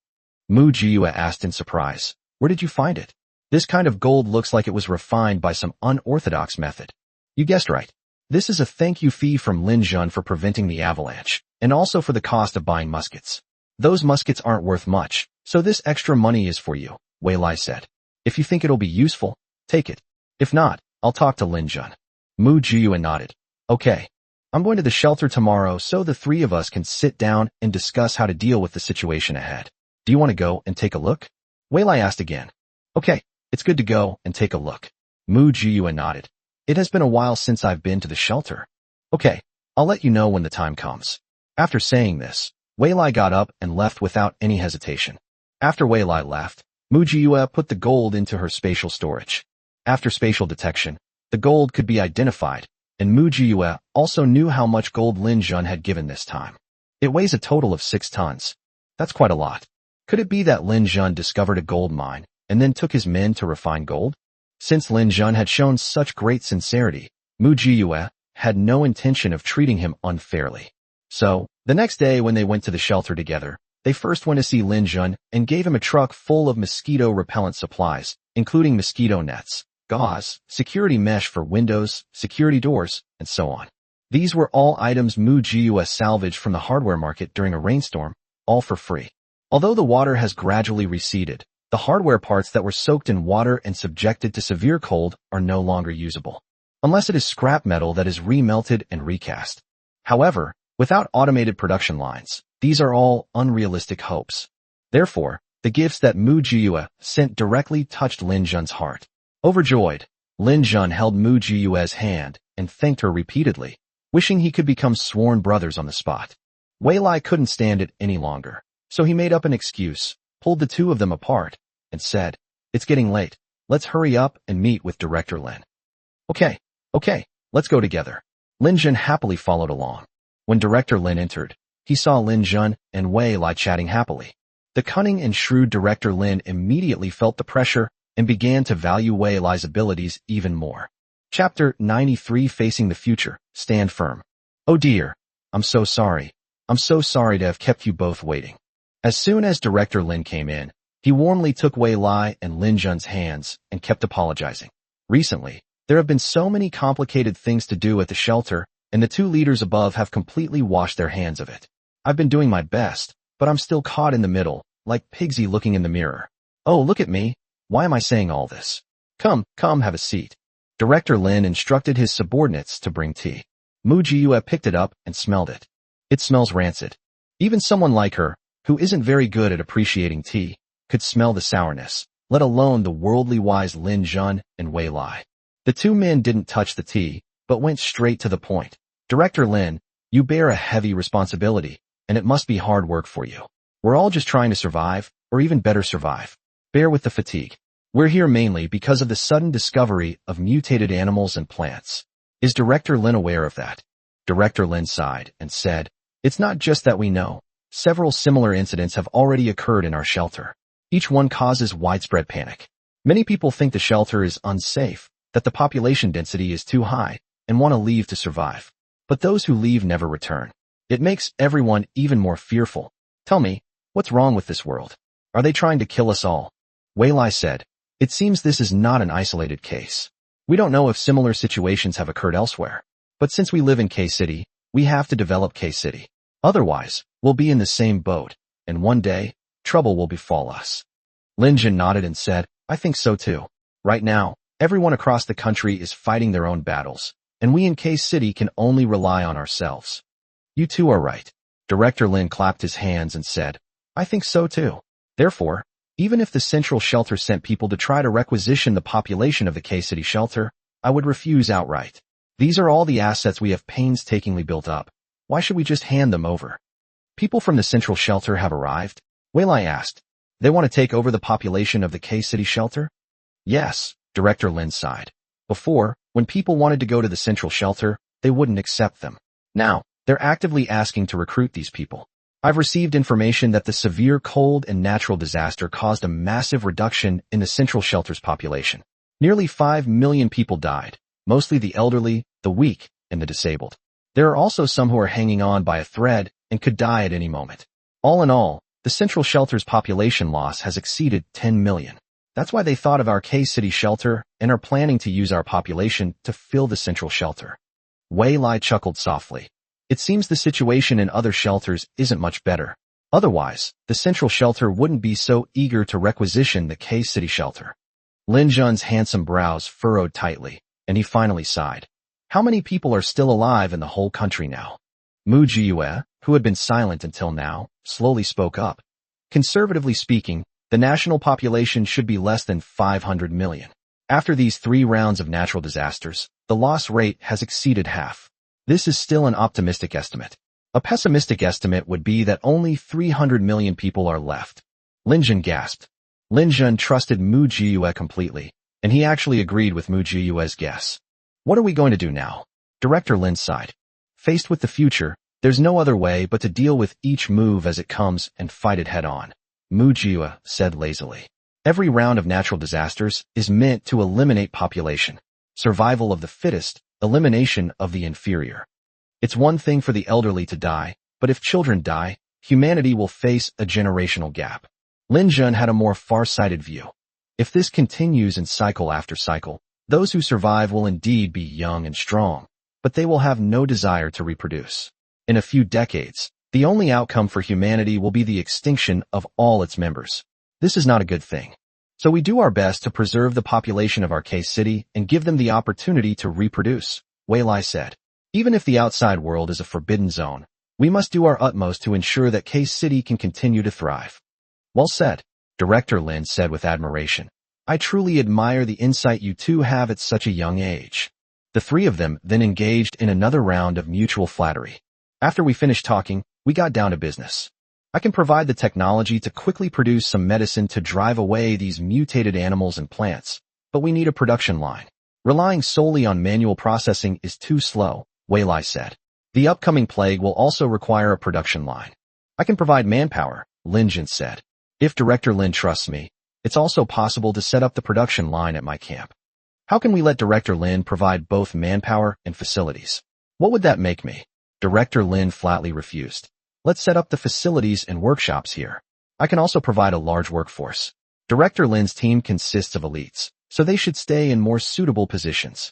Mu Jiyue asked in surprise, where did you find it? This kind of gold looks like it was refined by some unorthodox method. You guessed right. This is a thank you fee from Lin Jun for preventing the avalanche, and also for the cost of buying muskets. Those muskets aren't worth much, so this extra money is for you, Wei Lai said. If you think it'll be useful, take it. If not, I'll talk to Lin Jun. Mu Jiyue nodded. Okay. I'm going to the shelter tomorrow so the three of us can sit down and discuss how to deal with the situation ahead. Do you want to go and take a look? Wei Lai asked again. Okay, it's good to go and take a look. Mu Jiyue nodded. It has been a while since I've been to the shelter. Okay, I'll let you know when the time comes. After saying this, Wei Lai got up and left without any hesitation. After Wei Lai left, Mu Jiyue put the gold into her spatial storage. After spatial detection, the gold could be identified, and Mu Jiyue also knew how much gold Lin Jun had given this time. It weighs a total of 6 tons. That's quite a lot. Could it be that Lin Jun discovered a gold mine and then took his men to refine gold? Since Lin Jun had shown such great sincerity, Mu Jiyue had no intention of treating him unfairly. So, the next day when they went to the shelter together, they first went to see Lin Jun and gave him a truck full of mosquito-repellent supplies, including mosquito nets, gauze, security mesh for windows, security doors, and so on. These were all items Mu Jiyue salvaged from the hardware market during a rainstorm, all for free. Although the water has gradually receded, the hardware parts that were soaked in water and subjected to severe cold are no longer usable, unless it is scrap metal that is remelted and recast. However, without automated production lines, these are all unrealistic hopes. Therefore, the gifts that Mu Jiyue sent directly touched Lin Jun's heart. Overjoyed, Lin Jun held Mu Jiyue's hand and thanked her repeatedly, wishing he could become sworn brothers on the spot. Wei Lai couldn't stand it any longer, so he made up an excuse, pulled the two of them apart, and said, it's getting late. Let's hurry up and meet with Director Lin. Okay, let's go together. Lin Jun happily followed along. When Director Lin entered, he saw Lin Jun and Wei Lai chatting happily. The cunning and shrewd Director Lin immediately felt the pressure and began to value Wei Lai's abilities even more. Chapter 93 Facing the Future, Stand Firm. Oh dear, I'm so sorry. I'm so sorry to have kept you both waiting. As soon as Director Lin came in, he warmly took Wei Lai and Lin Jun's hands and kept apologizing. Recently, there have been so many complicated things to do at the shelter, and the two leaders above have completely washed their hands of it. I've been doing my best, but I'm still caught in the middle, like Pigsy looking in the mirror. Oh, look at me. Why am I saying all this? Come, have a seat. Director Lin instructed his subordinates to bring tea. Mu Jiyue picked it up and smelled it. It smells rancid. Even someone like her, who isn't very good at appreciating tea, could smell the sourness, let alone the worldly wise Lin Jun and Wei Lai. The two men didn't touch the tea, but went straight to the point. Director Lin, you bear a heavy responsibility, and it must be hard work for you. We're all just trying to survive, or even better survive. Bear with the fatigue. We're here mainly because of the sudden discovery of mutated animals and plants. Is Director Lin aware of that? Director Lin sighed and said, it's not just that we know. Several similar incidents have already occurred in our shelter. Each one causes widespread panic. Many people think the shelter is unsafe, that the population density is too high, and want to leave to survive. But those who leave never return. It makes everyone even more fearful. Tell me, what's wrong with this world? Are they trying to kill us all? Wei Lai said, it seems this is not an isolated case. We don't know if similar situations have occurred elsewhere. But since we live in K-City, we have to develop K-City. Otherwise, we'll be in the same boat, and one day, trouble will befall us. Lin Jun nodded and said, I think so too. Right now, everyone across the country is fighting their own battles, and we in K-City can only rely on ourselves. You two are right. Director Lin clapped his hands and said, I think so too. Therefore, Even if the central shelter sent people to try to requisition the population of the K-City shelter, I would refuse outright. These are all the assets we have painstakingly built up. Why should we just hand them over? People from the central shelter have arrived? Weilai asked. They want to take over the population of the K-City shelter? Yes, Director Lin sighed. Before, when people wanted to go to the central shelter, they wouldn't accept them. Now, they're actively asking to recruit these people. I've received information that the severe cold and natural disaster caused a massive reduction in the central shelter's population. Nearly 5 million people died, mostly the elderly, the weak, and the disabled. There are also some who are hanging on by a thread and could die at any moment. All in all, the central shelter's population loss has exceeded 10 million. That's why they thought of our K-City shelter and are planning to use our population to fill the central shelter. Wei Lai chuckled softly. It seems the situation in other shelters isn't much better. Otherwise, the central shelter wouldn't be so eager to requisition the K-City shelter. Lin Jun's handsome brows furrowed tightly, and he finally sighed. How many people are still alive in the whole country now? Mu Jiyue, who had been silent until now, slowly spoke up. Conservatively speaking, the national population should be less than 500 million. After these 3 rounds of natural disasters, the loss rate has exceeded half. This is still an optimistic estimate. A pessimistic estimate would be that only 300 million people are left. Lin Jun gasped. Lin Jun trusted Mu Jiyue completely, and he actually agreed with Mu Jiyue's guess. What are we going to do now? Director Lin sighed. Faced with the future, there's no other way but to deal with each move as it comes and fight it head-on. Mu Jiyue said lazily. Every round of natural disasters is meant to eliminate population. Survival of the fittest, elimination of the inferior. It's one thing for the elderly to die, but if children die, humanity will face a generational gap. Lin Jun had a more far-sighted view. If this continues in cycle after cycle, those who survive will indeed be young and strong, but they will have no desire to reproduce. In a few decades, the only outcome for humanity will be the extinction of all its members. This is not a good thing. So we do our best to preserve the population of our K-City and give them the opportunity to reproduce, Wei Lai said. Even if the outside world is a forbidden zone, we must do our utmost to ensure that K-City can continue to thrive. Well said, Director Lin said with admiration. I truly admire the insight you two have at such a young age. The 3 of them then engaged in another round of mutual flattery. After we finished talking, we got down to business. I can provide the technology to quickly produce some medicine to drive away these mutated animals and plants, but we need a production line. Relying solely on manual processing is too slow, Wei Lai said. The upcoming plague will also require a production line. I can provide manpower, Lin Jun said. If Director Lin trusts me, it's also possible to set up the production line at my camp. How can we let Director Lin provide both manpower and facilities? What would that make me? Director Lin flatly refused. Let's set up the facilities and workshops here. I can also provide a large workforce. Director Lin's team consists of elites, so they should stay in more suitable positions.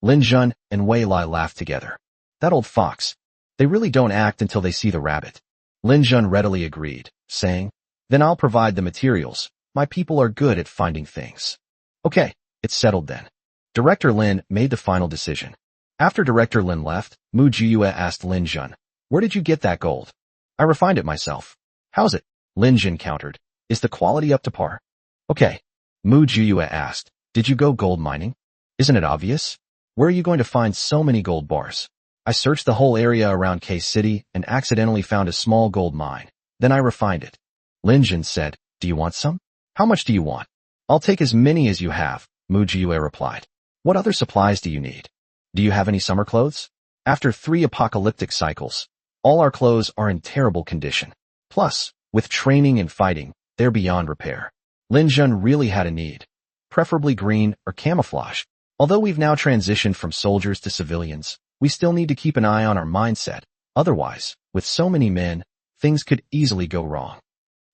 Lin Jun and Wei Lai laughed together. That old fox. They really don't act until they see the rabbit. Lin Jun readily agreed, saying, Then I'll provide the materials. My people are good at finding things. Okay, it's settled then. Director Lin made the final decision. After Director Lin left, Mu Jiyue asked Lin Jun, Where did you get that gold? I refined it myself. How's it? Lin Jun countered. Is the quality up to par? Okay. Mu Jiyue asked, Did you go gold mining? Isn't it obvious? Where are you going to find so many gold bars? I searched the whole area around K-City and accidentally found a small gold mine. Then I refined it. Lin Jun said, Do you want some? How much do you want? I'll take as many as you have, Mu Jiyue replied. What other supplies do you need? Do you have any summer clothes? After 3 apocalyptic cycles, all our clothes are in terrible condition. Plus, with training and fighting, they're beyond repair. Lin Jun really had a need. Preferably green or camouflage. Although we've now transitioned from soldiers to civilians, we still need to keep an eye on our mindset. Otherwise, with so many men, things could easily go wrong.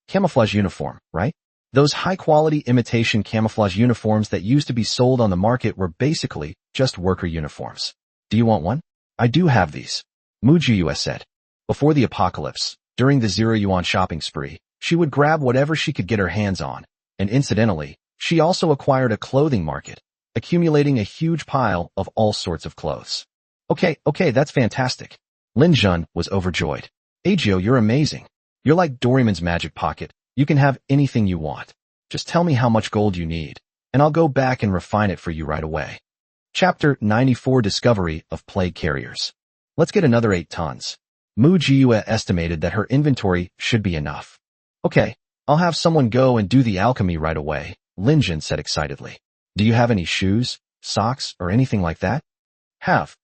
Camouflage uniform, right? Those high-quality imitation camouflage uniforms that used to be sold on the market were basically just worker uniforms. Do you want one? I do have these, Mu Jiyue said. Before the apocalypse, during the 0 yuan shopping spree, she would grab whatever she could get her hands on, and incidentally, she also acquired a clothing market, accumulating a huge pile of all sorts of clothes. Okay, that's fantastic. Lin Jun was overjoyed. Agio, you're amazing. You're like Doraemon's magic pocket. You can have anything you want. Just tell me how much gold you need, and I'll go back and refine it for you right away. Chapter 94 Discovery of Plague Carriers. Let's get another 8 tons. Mu Jiyue estimated that her inventory should be enough. Okay, I'll have someone go and do the alchemy right away, Lin Jun said excitedly. Do you have any shoes, socks, or anything like that? Have.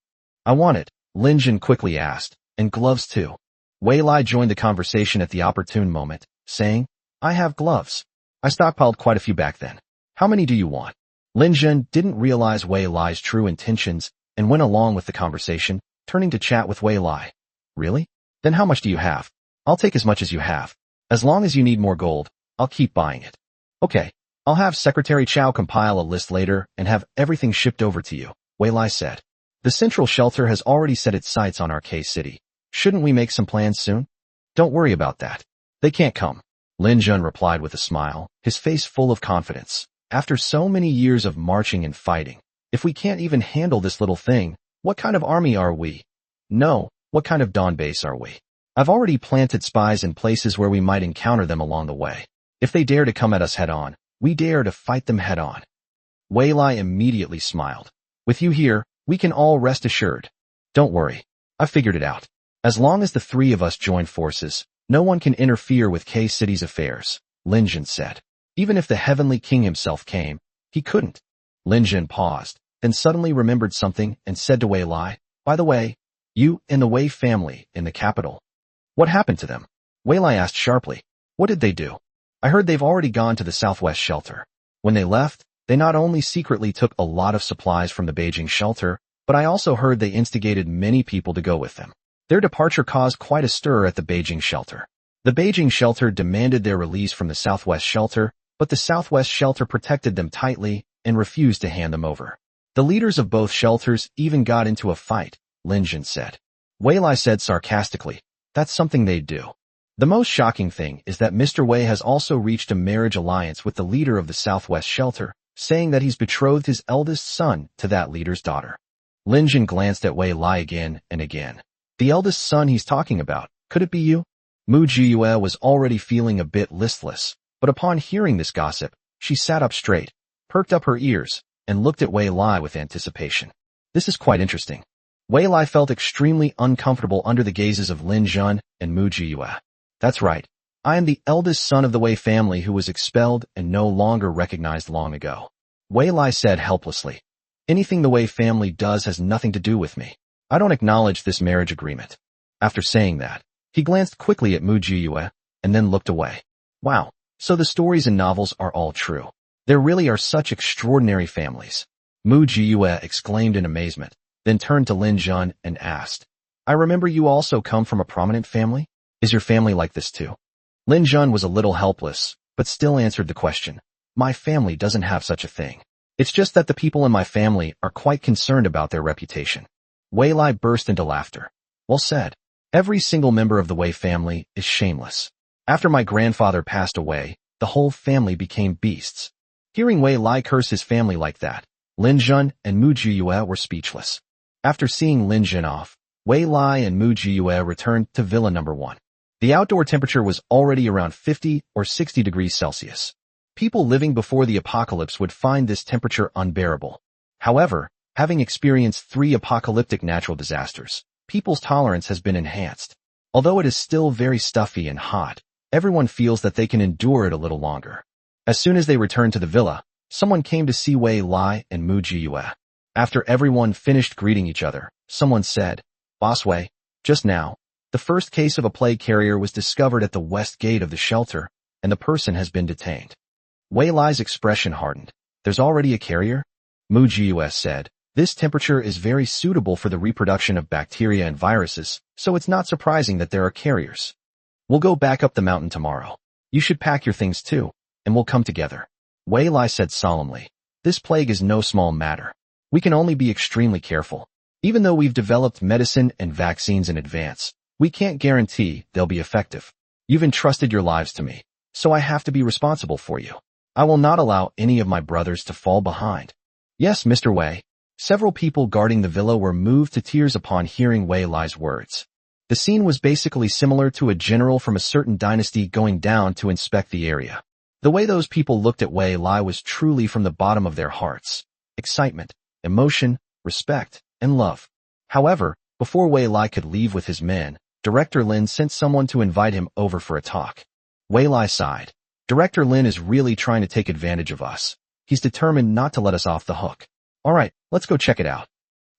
I want it, Lin Jun quickly asked, and gloves too. Wei Lai joined the conversation at the opportune moment, saying, I have gloves. I stockpiled quite a few back then. How many do you want? Lin Jun didn't realize Wei Lai's true intentions and went along with the conversation, turning to chat with Wei Lai. Really? Then how much do you have? I'll take as much as you have. As long as you need more gold, I'll keep buying it. Okay, I'll have Secretary Chow compile a list later and have everything shipped over to you, Wei Lai said. The central shelter has already set its sights on our K-City. Shouldn't we make some plans soon? Don't worry about that. They can't come. Lin Jun replied with a smile, his face full of confidence. After so many years of marching and fighting, if we can't even handle this little thing, what kind of army are we? No, what kind of dawn base are we? I've already planted spies in places where we might encounter them along the way. If they dare to come at us head-on, we dare to fight them head-on. Wei Lai immediately smiled. With you here, we can all rest assured. Don't worry. I figured it out. As long as the 3 of us join forces, no one can interfere with K-City's affairs, Lin Jun said. Even if the Heavenly King himself came, he couldn't. Lin Jun paused, then suddenly remembered something and said to Wei Lai, by the way, you and the Wei family in the capital. What happened to them? Wei Lai asked sharply. What did they do? I heard they've already gone to the southwest shelter. When they left, they not only secretly took a lot of supplies from the Beijing shelter, but I also heard they instigated many people to go with them. Their departure caused quite a stir at the Beijing shelter. The Beijing shelter demanded their release from the southwest shelter, but the southwest shelter protected them tightly and refused to hand them over. The leaders of both shelters even got into a fight, Lin Jun said. Wei Lai said sarcastically, that's something they'd do. The most shocking thing is that Mr. Wei has also reached a marriage alliance with the leader of the southwest shelter, saying that he's betrothed his eldest son to that leader's daughter. Lin Jun glanced at Wei Lai again and again. The eldest son he's talking about, could it be you? Mu Jiyue was already feeling a bit listless, but upon hearing this gossip, she sat up straight, perked up her ears, and looked at Wei Lai with anticipation. This is quite interesting. Wei Lai felt extremely uncomfortable under the gazes of Lin Jun and Mu Jiyue. That's right. I am the eldest son of the Wei family who was expelled and no longer recognized long ago. Wei Lai said helplessly. Anything the Wei family does has nothing to do with me. I don't acknowledge this marriage agreement. After saying that, he glanced quickly at Mu Jiyue and then looked away. Wow, so the stories and novels are all true. There really are such extraordinary families. Mu Jiyue exclaimed in amazement, then turned to Lin Jun and asked, I remember you also come from a prominent family? Is your family like this too? Lin Jun was a little helpless, but still answered the question. My family doesn't have such a thing. It's just that the people in my family are quite concerned about their reputation. Wei Lai burst into laughter. Well said. Every single member of the Wei family is shameless. After my grandfather passed away, the whole family became beasts. Hearing Wei Lai curse his family like that, Lin Jun and Mu Jiyue were speechless. After seeing Lin Jun off, Wei Lai and Mu Jiyue returned to Villa Number 1. The outdoor temperature was already around 50 or 60 degrees Celsius. People living before the apocalypse would find this temperature unbearable. However, having experienced 3 apocalyptic natural disasters, people's tolerance has been enhanced. Although it is still very stuffy and hot, everyone feels that they can endure it a little longer. As soon as they returned to the villa, someone came to see Wei Lai and Mu Jiyue. After everyone finished greeting each other, someone said, Boss Wei, just now, the first case of a plague carrier was discovered at the west gate of the shelter, and the person has been detained. Wei Lai's expression hardened. There's already a carrier? Mu Jiyue said, this temperature is very suitable for the reproduction of bacteria and viruses, so it's not surprising that there are carriers. We'll go back up the mountain tomorrow. You should pack your things too, and we'll come together. Wei Lai said solemnly. This plague is no small matter. We can only be extremely careful. Even though we've developed medicine and vaccines in advance, we can't guarantee they'll be effective. You've entrusted your lives to me, so I have to be responsible for you. I will not allow any of my brothers to fall behind. Yes, Mr. Wei. Several people guarding the villa were moved to tears upon hearing Wei Lai's words. The scene was basically similar to a general from a certain dynasty going down to inspect the area. The way those people looked at Wei Lai was truly from the bottom of their hearts. Excitement, emotion, respect, and love. However, before Wei Lai could leave with his men, Director Lin sent someone to invite him over for a talk. Wei Lai sighed. Director Lin is really trying to take advantage of us. He's determined not to let us off the hook. Alright, let's go check it out.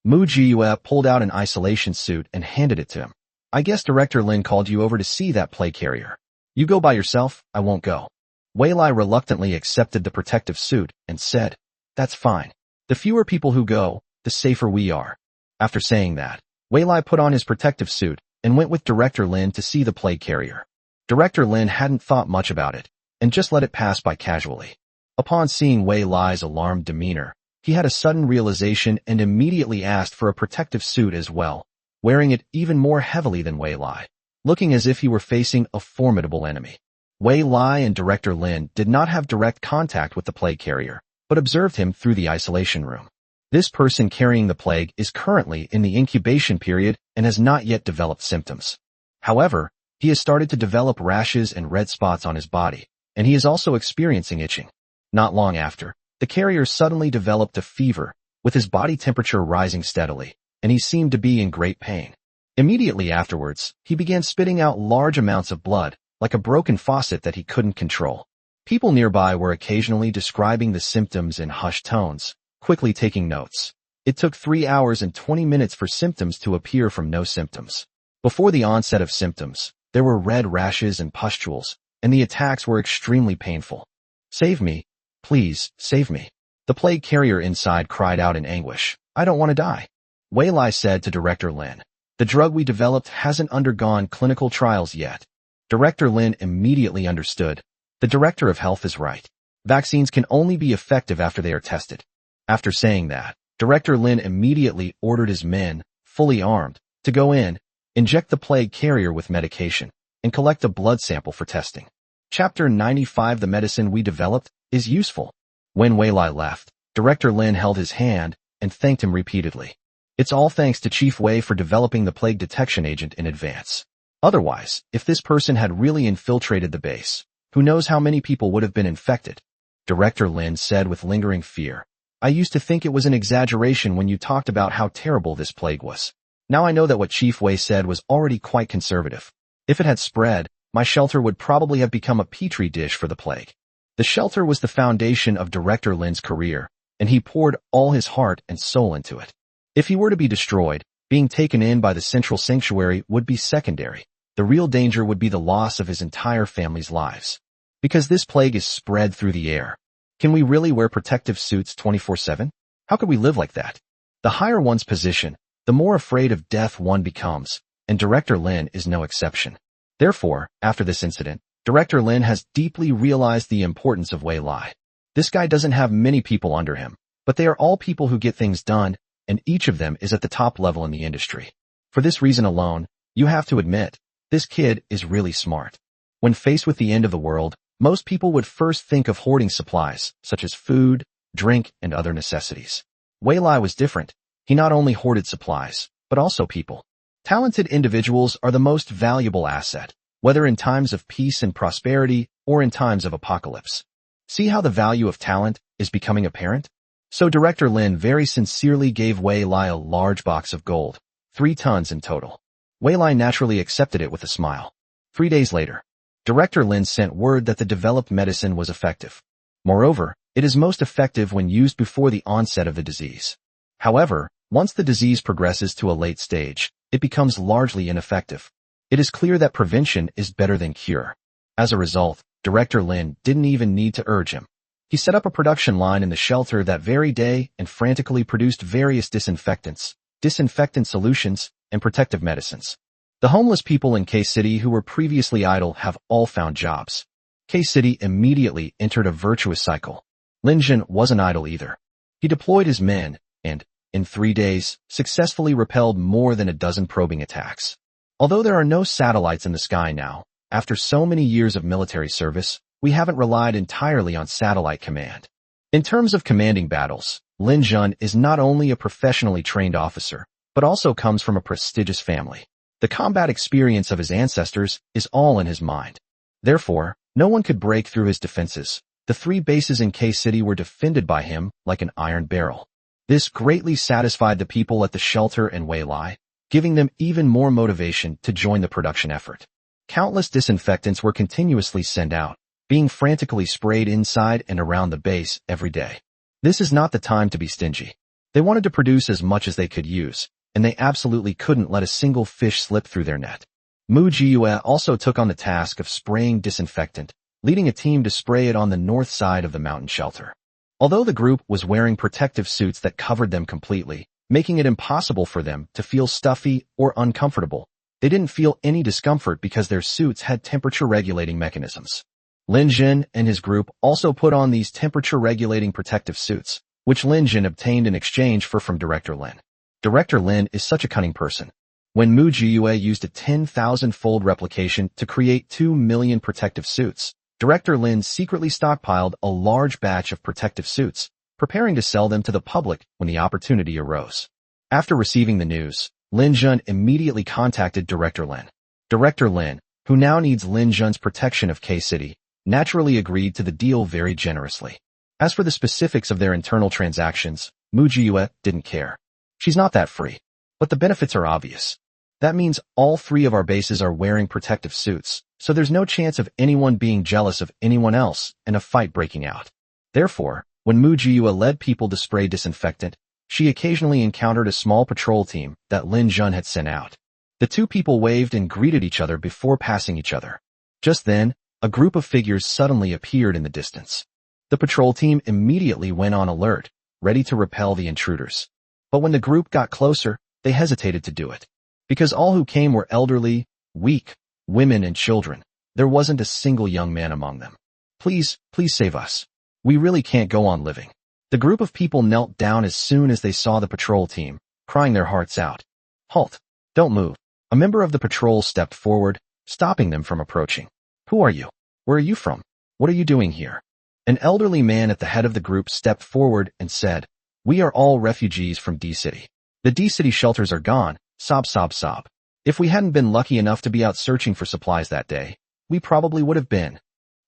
Mu Jiyue pulled out an isolation suit and handed it to him. I guess Director Lin called you over to see that plague carrier. You go by yourself, I won't go. Wei Lai reluctantly accepted the protective suit and said, that's fine. The fewer people who go, the safer we are. After saying that, Wei Lai put on his protective suit and went with Director Lin to see the plague carrier. Director Lin hadn't thought much about it and just let it pass by casually. Upon seeing Wei Lai's alarmed demeanor, he had a sudden realization and immediately asked for a protective suit as well, wearing it even more heavily than Wei Lai, looking as if he were facing a formidable enemy. Wei Lai and Director Lin did not have direct contact with the plague carrier, but observed him through the isolation room. This person carrying the plague is currently in the incubation period and has not yet developed symptoms. However, he has started to develop rashes and red spots on his body, and he is also experiencing itching. Not long after, the carrier suddenly developed a fever, with his body temperature rising steadily, and he seemed to be in great pain. Immediately afterwards, he began spitting out large amounts of blood, like a broken faucet that he couldn't control. People nearby were occasionally describing the symptoms in hushed tones, quickly taking notes. It took 3 hours and 20 minutes for symptoms to appear from no symptoms. Before the onset of symptoms, there were red rashes and pustules, and the attacks were extremely painful. Save me. Please, save me. The plague carrier inside cried out in anguish. I don't want to die. Wei Lai said to Director Lin. The drug we developed hasn't undergone clinical trials yet. Director Lin immediately understood. The Director of Health is right. Vaccines can only be effective after they are tested. After saying that, Director Lin immediately ordered his men, fully armed, to go in, inject the plague carrier with medication, and collect a blood sample for testing. Chapter 95 The medicine we developed is useful. When Wei Lai left, Director Lin held his hand and thanked him repeatedly. It's all thanks to Chief Wei for developing the plague detection agent in advance. Otherwise, if this person had really infiltrated the base, who knows how many people would have been infected? Director Lin said with lingering fear. I used to think it was an exaggeration when you talked about how terrible this plague was. Now I know that what Chief Wei said was already quite conservative. If it had spread, my shelter would probably have become a petri dish for the plague. The shelter was the foundation of Director Lin's career, and he poured all his heart and soul into it. If he were to be destroyed, being taken in by the central sanctuary would be secondary. The real danger would be the loss of his entire family's lives. Because this plague is spread through the air. Can we really wear protective suits 24/7? How could we live like that? The higher one's position, the more afraid of death one becomes, and Director Lin is no exception. Therefore, after this incident, Director Lin has deeply realized the importance of Wei Lai. This guy doesn't have many people under him, but they are all people who get things done, and each of them is at the top level in the industry. For this reason alone, you have to admit, this kid is really smart. When faced with the end of the world, most people would first think of hoarding supplies, such as food, drink, and other necessities. Wei Lai was different. He not only hoarded supplies, but also people. Talented individuals are the most valuable asset, whether in times of peace and prosperity or in times of apocalypse. See how the value of talent is becoming apparent? So Director Lin very sincerely gave Wei Lai a large box of gold, 3 tons in total. Wei Lai naturally accepted it with a smile. 3 days later, Director Lin sent word that the developed medicine was effective. Moreover, it is most effective when used before the onset of the disease. However, once the disease progresses to a late stage, it becomes largely ineffective. It is clear that prevention is better than cure. As a result, Director Lin didn't even need to urge him. He set up a production line in the shelter that very day and frantically produced various disinfectants, disinfectant solutions, and protective medicines. The homeless people in K-City who were previously idle have all found jobs. K-City immediately entered a virtuous cycle. Lin Jin wasn't idle either. He deployed his men and, in 3 days, successfully repelled more than a dozen probing attacks. Although there are no satellites in the sky now, after so many years of military service, we haven't relied entirely on satellite command. In terms of commanding battles, Lin Jun is not only a professionally trained officer, but also comes from a prestigious family. The combat experience of his ancestors is all in his mind. Therefore, No one could break through his defenses. The 3 bases in K-City were defended by him like an iron barrel. This greatly satisfied the people at the shelter and Waylai, giving them even more motivation to join the production effort. Countless disinfectants were continuously sent out, being frantically sprayed inside and around the base every day. This is not the time to be stingy. They wanted to produce as much as they could use, and they absolutely couldn't let a single fish slip through their net. Mu Jiyue also took on the task of spraying disinfectant, leading a team to spray it on the north side of the mountain shelter. Although the group was wearing protective suits that covered them completely, making it impossible for them to feel stuffy or uncomfortable, they didn't feel any discomfort because their suits had temperature-regulating mechanisms. Lin Jin and his group also put on these temperature-regulating protective suits, which Lin Jin obtained in exchange from Director Lin. Director Lin is such a cunning person. When Mu Jiyue used a 10,000-fold replication to create 2 million protective suits, Director Lin secretly stockpiled a large batch of protective suits, preparing to sell them to the public when the opportunity arose. After receiving the news, Lin Jun immediately contacted Director Lin. Director Lin, who now needs Lin Jun's protection of K-City, naturally agreed to the deal very generously. As for the specifics of their internal transactions, Mu Jiyue didn't care. She's not that free. But the benefits are obvious. That means all 3 of our bases are wearing protective suits, so there's no chance of anyone being jealous of anyone else and a fight breaking out. Therefore, when Mu Jiyue led people to spray disinfectant, she occasionally encountered a small patrol team that Lin Jun had sent out. The 2 people waved and greeted each other before passing each other. Just then, a group of figures suddenly appeared in the distance. The patrol team immediately went on alert, ready to repel the intruders. But when the group got closer, they hesitated to do it. Because all who came were elderly, weak, women and children. There wasn't a single young man among them. Please save us. We really can't go on living. The group of people knelt down as soon as they saw the patrol team, crying their hearts out. Halt! Don't move. A member of the patrol stepped forward, stopping them from approaching. Who are you? Where are you from? What are you doing here? An elderly man at the head of the group stepped forward and said, We are all refugees from D-City. The D-City shelters are gone, sob sob sob. If we hadn't been lucky enough to be out searching for supplies that day, we probably would have been.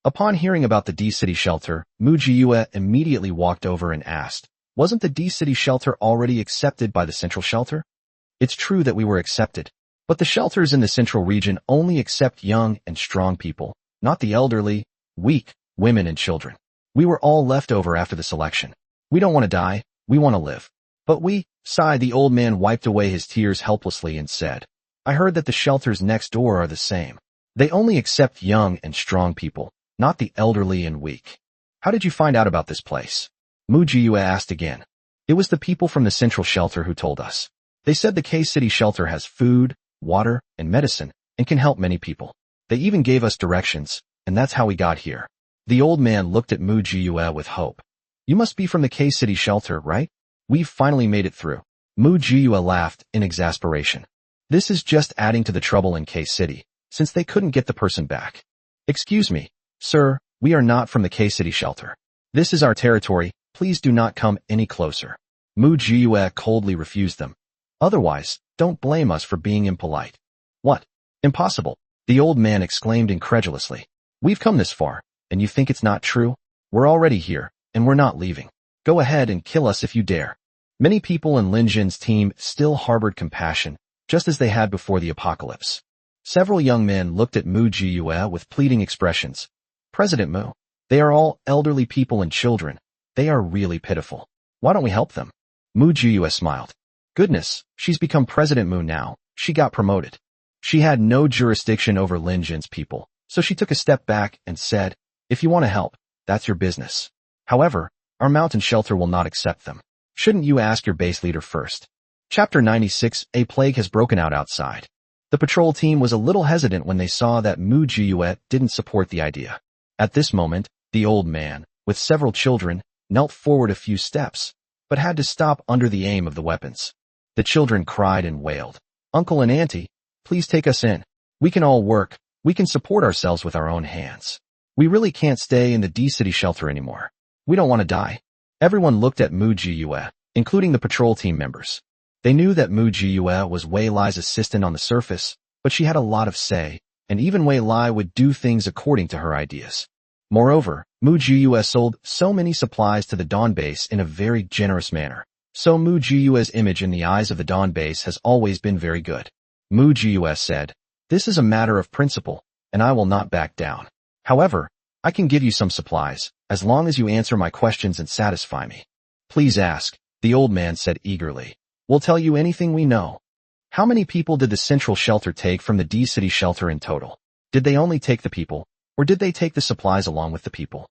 Upon hearing about the D-City shelter, Mu Jiyue immediately walked over and asked, Wasn't the D-City shelter already accepted by the central shelter? It's true that we were accepted, but the shelters in the central region only accept young and strong people, not the elderly, weak, women and children. We were all left over after the selection. We don't want to die, we want to live. But we, sighed. The old man wiped away his tears helplessly and said, I heard that the shelters next door are the same. They only accept young and strong people, not the elderly and weak. How did you find out about this place? Mu Jiyue asked again. It was the people from the central shelter who told us. They said the K-City shelter has food, water, and medicine, and can help many people. They even gave us directions, and that's how we got here. The old man looked at Mu Jiyue with hope. You must be from the K-City shelter, right? We've finally made it through. Mu Jiyue laughed in exasperation. This is just adding to the trouble in K-City, since they couldn't get the person back. Excuse me, sir, we are not from the K-City shelter. This is our territory, please do not come any closer. Mu Jiyue coldly refused them. Otherwise, don't blame us for being impolite. What? Impossible, the old man exclaimed incredulously. We've come this far, and you think it's not true? We're already here, and we're not leaving. Go ahead and kill us if you dare. Many people in Lin Jin's team still harbored compassion, just as they had before the apocalypse. Several young men looked at Mu Jiyue with pleading expressions. President Mu, they are all elderly people and children. They are really pitiful. Why don't we help them? Mu Jiyue smiled. Goodness, she's become President Mu now. She got promoted. She had no jurisdiction over Lin Jin's people, so she took a step back and said, If you want to help, that's your business. However, our mountain shelter will not accept them. Shouldn't you ask your base leader first? Chapter 96, A plague has broken out outside. The patrol team was a little hesitant when they saw that Mu Jiyue didn't support the idea. At this moment, the old man, with several children, knelt forward a few steps, but had to stop under the aim of the weapons. The children cried and wailed. Uncle and Auntie, please take us in. We can all work. We can support ourselves with our own hands. We really can't stay in the D-City shelter anymore. We don't want to die. Everyone looked at Mu Jiyue, including the patrol team members. They knew that Mu Jiyue was Wei Lai's assistant on the surface, but she had a lot of say, and even Wei Lai would do things according to her ideas. Moreover, Mu Jiyue sold so many supplies to the Dawn base in a very generous manner. So Mu Jiyue's image in the eyes of the Dawn base has always been very good. Mu Jiyue said, "This is a matter of principle, and I will not back down. However, I can give you some supplies, as long as you answer my questions and satisfy me." "Please ask," the old man said eagerly. "We'll tell you anything we know." "How many people did the central shelter take from the D-City shelter in total? Did they only take the people, or did they take the supplies along with the people?"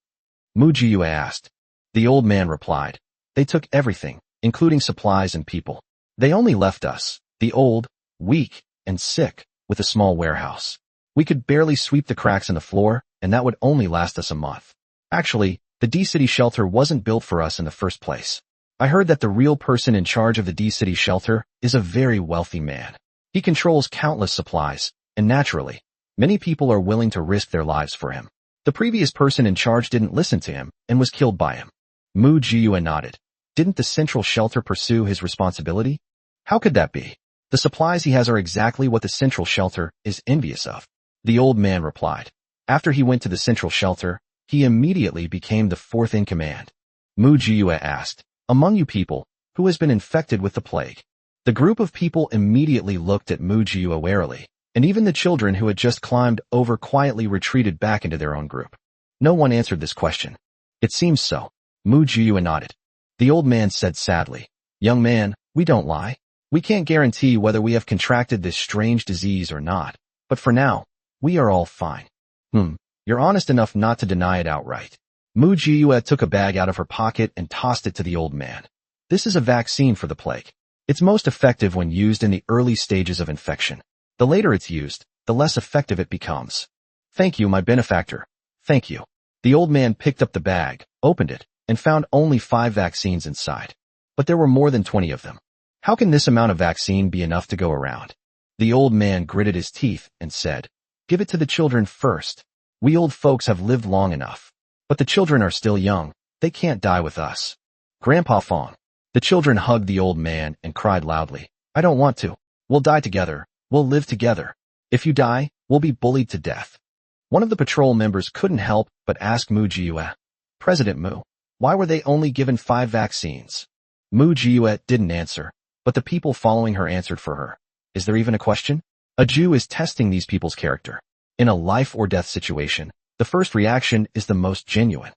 Mu Jiyue asked. The old man replied, "They took everything, including supplies and people. They only left us, the old, weak, and sick, with a small warehouse. We could barely sweep the cracks in the floor, and that would only last us a month. Actually, the D-City shelter wasn't built for us in the first place. I heard that the real person in charge of the D-City shelter is a very wealthy man. He controls countless supplies, and naturally, many people are willing to risk their lives for him. The previous person in charge didn't listen to him and was killed by him." Mu Jiyue nodded. "Didn't the central shelter pursue his responsibility? How could that be? The supplies he has are exactly what the central shelter is envious of." The old man replied. "After he went to the central shelter, he immediately became the fourth in command." Mu Jiyue asked, "Among you people, who has been infected with the plague?" The group of people immediately looked at Mu Jiyue warily, and even the children who had just climbed over quietly retreated back into their own group. No one answered this question. "It seems so." Mu Jiyue nodded. The old man said sadly, "Young man, we don't lie. We can't guarantee whether we have contracted this strange disease or not, but for now, we are all fine." You're honest enough not to deny it outright." Mu Jiyue took a bag out of her pocket and tossed it to the old man. "This is a vaccine for the plague. It's most effective when used in the early stages of infection. The later it's used, the less effective it becomes." "Thank you, my benefactor. Thank you." The old man picked up the bag, opened it, and found only 5 vaccines inside. But there were more than 20 of them. How can this amount of vaccine be enough to go around? The old man gritted his teeth and said, "Give it to the children first. We old folks have lived long enough. But the children are still young. They can't die with us." "Grandpa Fong." The children hugged the old man and cried loudly, "I don't want to. We'll die together. We'll live together. If you die, we'll be bullied to death." One of the patrol members couldn't help but ask Mu Jiyue, "President Mu, why were they only given 5 vaccines?" Mu Jiyue didn't answer, but the people following her answered for her. Is there even a question? A Jew is testing these people's character. In a life-or-death situation, the first reaction is the most genuine.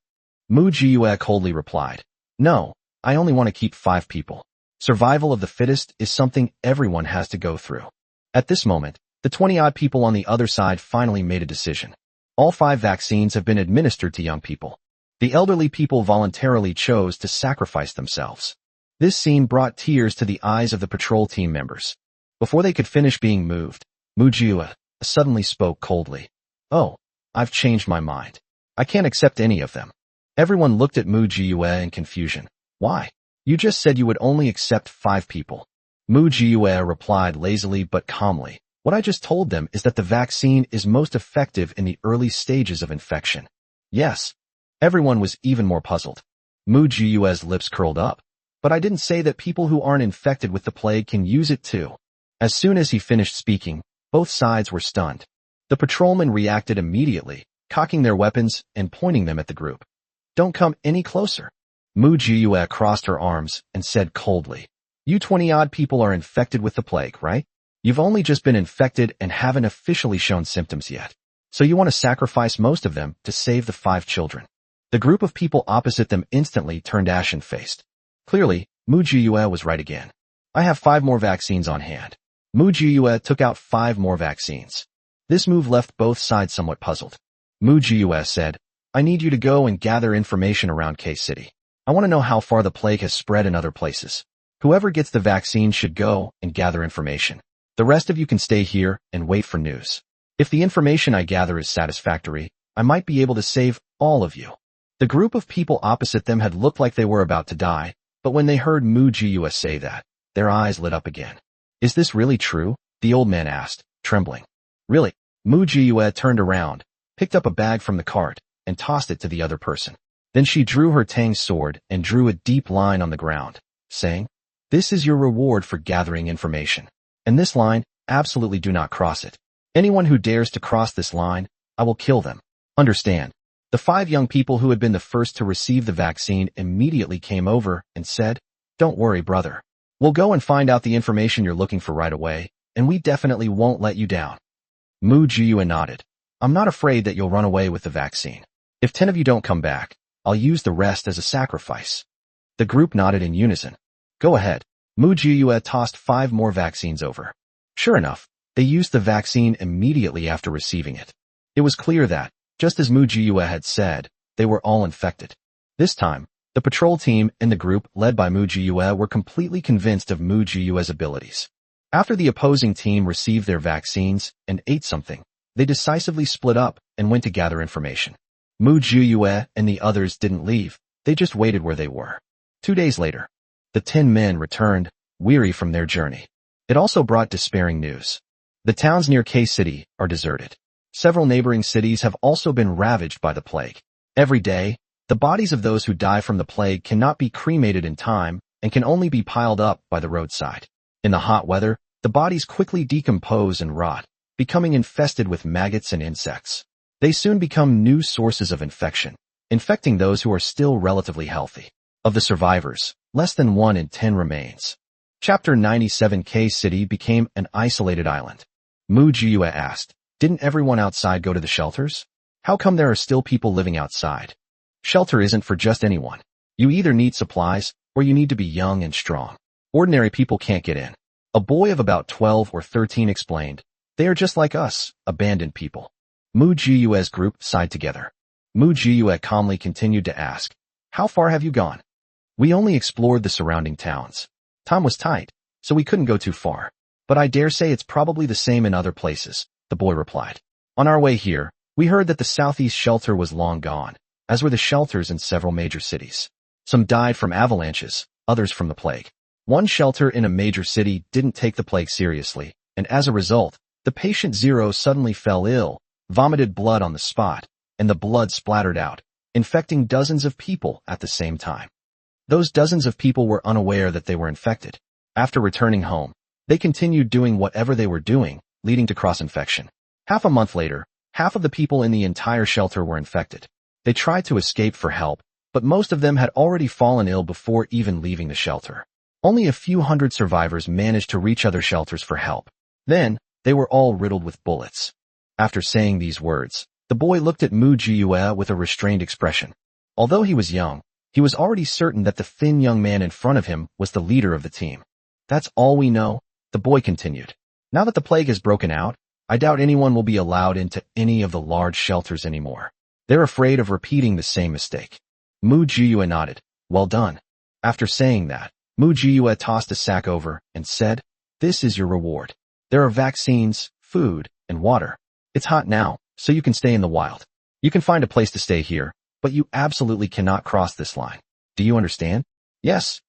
Mu Jiyue coldly replied, "No, I only want to keep 5 people. Survival of the fittest is something everyone has to go through." At this moment, the 20-odd people on the other side finally made a decision. All 5 vaccines have been administered to young people. The elderly people voluntarily chose to sacrifice themselves. This scene brought tears to the eyes of the patrol team members. Before they could finish being moved, Mu Jiyue suddenly spoke coldly. "Oh, I've changed my mind. I can't accept any of them." Everyone looked at Mu Jiyue in confusion. "Why? You just said you would only accept 5 people." Mu Jiyue replied lazily but calmly, "What I just told them is that the vaccine is most effective in the early stages of infection." "Yes." Everyone was even more puzzled. Mu Jiyue's lips curled up. "But I didn't say that people who aren't infected with the plague can use it too." As soon as he finished speaking, both sides were stunned. The patrolmen reacted immediately, cocking their weapons and pointing them at the group. "Don't come any closer." Mu Jiyue crossed her arms and said coldly, "You 20-odd people are infected with the plague, right? You've only just been infected and haven't officially shown symptoms yet. So you want to sacrifice most of them to save the 5 children." The group of people opposite them instantly turned ashen-faced. Clearly, Mu Jiyue was right again. "I have 5 more vaccines on hand." Mu Jiyue took out 5 more vaccines. This move left both sides somewhat puzzled. Mu Jiyue said, "I need you to go and gather information around K-City. I want to know how far the plague has spread in other places. Whoever gets the vaccine should go and gather information. The rest of you can stay here and wait for news. If the information I gather is satisfactory, I might be able to save all of you." The group of people opposite them had looked like they were about to die, but when they heard Mu Jiyue say that, their eyes lit up again. "Is this really true?" the old man asked, trembling. "Really?" Mu Jiyue turned around, picked up a bag from the cart, and tossed it to the other person. Then she drew her tang sword and drew a deep line on the ground, saying, "This is your reward for gathering information. And this line, absolutely do not cross it. Anyone who dares to cross this line, I will kill them. Understand. The 5 young people who had been the first to receive the vaccine immediately came over and said, "Don't worry, brother. We'll go and find out the information you're looking for right away, and we definitely won't let you down." Mu Jiyue nodded. "I'm not afraid that you'll run away with the vaccine. If 10 of you don't come back, I'll use the rest as a sacrifice." The group nodded in unison. "Go ahead." Mu Jiyue tossed 5 more vaccines over. Sure enough, they used the vaccine immediately after receiving it. It was clear that, just as Mu Jiyue had said, they were all infected. This time, the patrol team and the group led by Mu Jiyue were completely convinced of Mu Jiyue's abilities. After the opposing team received their vaccines and ate something, they decisively split up and went to gather information. Mu Jiyue and the others didn't leave, they just waited where they were. 2 days later, the 10 men returned, weary from their journey. It also brought despairing news. The towns near K-City are deserted. Several neighboring cities have also been ravaged by the plague. Every day, the bodies of those who die from the plague cannot be cremated in time and can only be piled up by the roadside. In the hot weather, the bodies quickly decompose and rot, becoming infested with maggots and insects. They soon become new sources of infection, infecting those who are still relatively healthy. Of the survivors, less than 1 in 10 remains. Chapter 97. K-City became an isolated island. Mu Jiyue asked, "Didn't everyone outside go to the shelters? How come there are still people living outside?" "Shelter isn't for just anyone. You either need supplies, or you need to be young and strong. Ordinary people can't get in." A boy of about 12 or 13 explained, "They are just like us, abandoned people." Mu Jiyue's group sighed together. Mu Jiyue calmly continued to ask, "How far have you gone?" "We only explored the surrounding towns. Time was tight, so we couldn't go too far. But I dare say it's probably the same in other places," the boy replied. "On our way here, we heard that the southeast shelter was long gone, as were the shelters in several major cities. Some died from avalanches, others from the plague. One shelter in a major city didn't take the plague seriously, and as a result, the patient 0 suddenly fell ill, vomited blood on the spot, and the blood splattered out, infecting dozens of people at the same time. Those dozens of people were unaware that they were infected. After returning home, they continued doing whatever they were doing, leading to cross-infection. Half a month later, half of the people in the entire shelter were infected. They tried to escape for help, but most of them had already fallen ill before even leaving the shelter. Only a few hundred survivors managed to reach other shelters for help. Then, they were all riddled with bullets." After saying these words, the boy looked at Mu Jiyue with a restrained expression. Although he was young, he was already certain that the thin young man in front of him was the leader of the team. "That's all we know," the boy continued. "Now that the plague has broken out, I doubt anyone will be allowed into any of the large shelters anymore. They're afraid of repeating the same mistake." Mu Jiyue nodded. "Well done." After saying that, Mu Jiyue tossed a sack over and said, "This is your reward. There are vaccines, food, and water. It's hot now, so you can stay in the wild. You can find a place to stay here, but you absolutely cannot cross this line. Do you understand?" Yes,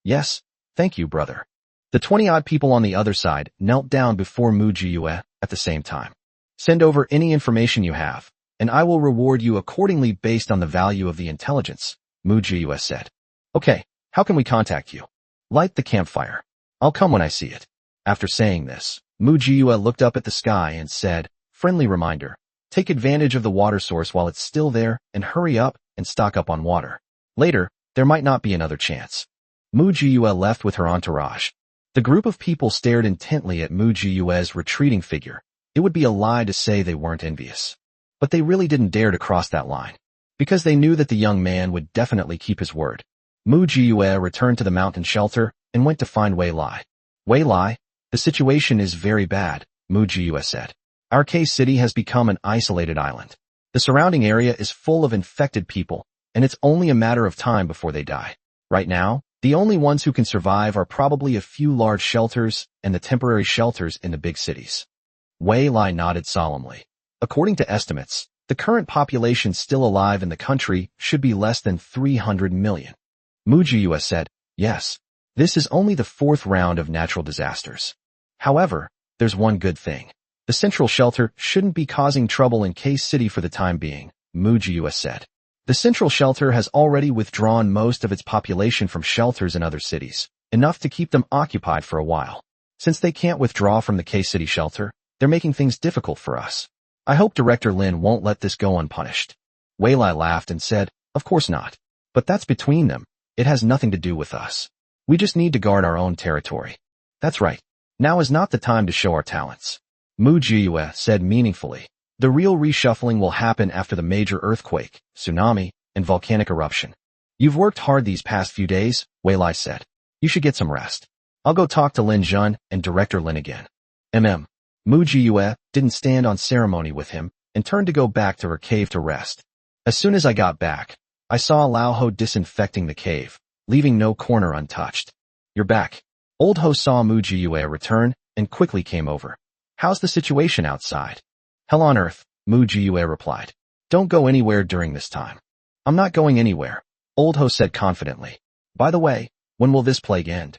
thank you, brother." The 20-odd people on the other side knelt down before Mu Jiyue at the same time. "Send over any information you have, and I will reward you accordingly based on the value of the intelligence," Mu Jiyue said. "Okay, how can we contact you?" "Light the campfire. I'll come when I see it." After saying this, Mu Jiyue looked up at the sky and said, "Friendly reminder. Take advantage of the water source while it's still there and hurry up and stock up on water. Later, there might not be another chance." Mu Jiyue left with her entourage. The group of people stared intently at Mu Jiyue's retreating figure. It would be a lie to say they weren't envious. But they really didn't dare to cross that line, because they knew that the young man would definitely keep his word. Mu Jiyue returned to the mountain shelter and went to find Wei Lai. "Wei Lai, the situation is very bad," Mu Jiyue said. "Our K-City has become an isolated island. The surrounding area is full of infected people, and it's only a matter of time before they die. Right now, the only ones who can survive are probably a few large shelters and the temporary shelters in the big cities." Wei Lai nodded solemnly. "According to estimates, the current population still alive in the country should be less than 300 million. Mu Jiyue said, "Yes, this is only the 4th round of natural disasters. However, there's one good thing. The central shelter shouldn't be causing trouble in K-City for the time being," Mu Jiyue said. "The central shelter has already withdrawn most of its population from shelters in other cities, enough to keep them occupied for a while. Since they can't withdraw from the K-City shelter, They're making things difficult for us. I hope Director Lin won't let this go unpunished. Wei Lai laughed and said, of course not. But that's between them. It has nothing to do with us. We just need to guard our own territory. That's right. Now is not the time to show our talents. Mu Jiyue said meaningfully. The real reshuffling will happen after the major earthquake, tsunami, and volcanic eruption. You've worked hard these past few days, Wei Lai said. You should get some rest. I'll go talk to Lin Jun and Director Lin again. Mu Jiyue didn't stand on ceremony with him and turned to go back to her cave to rest. As soon as I got back, I saw Lao Ho disinfecting the cave, leaving no corner untouched. You're back. Old Ho saw Mu Jiyue return and quickly came over. How's the situation outside? Hell on earth, Mu Jiyue replied. Don't go anywhere during this time. I'm not going anywhere, Old Ho said confidently. By the way, when will this plague end?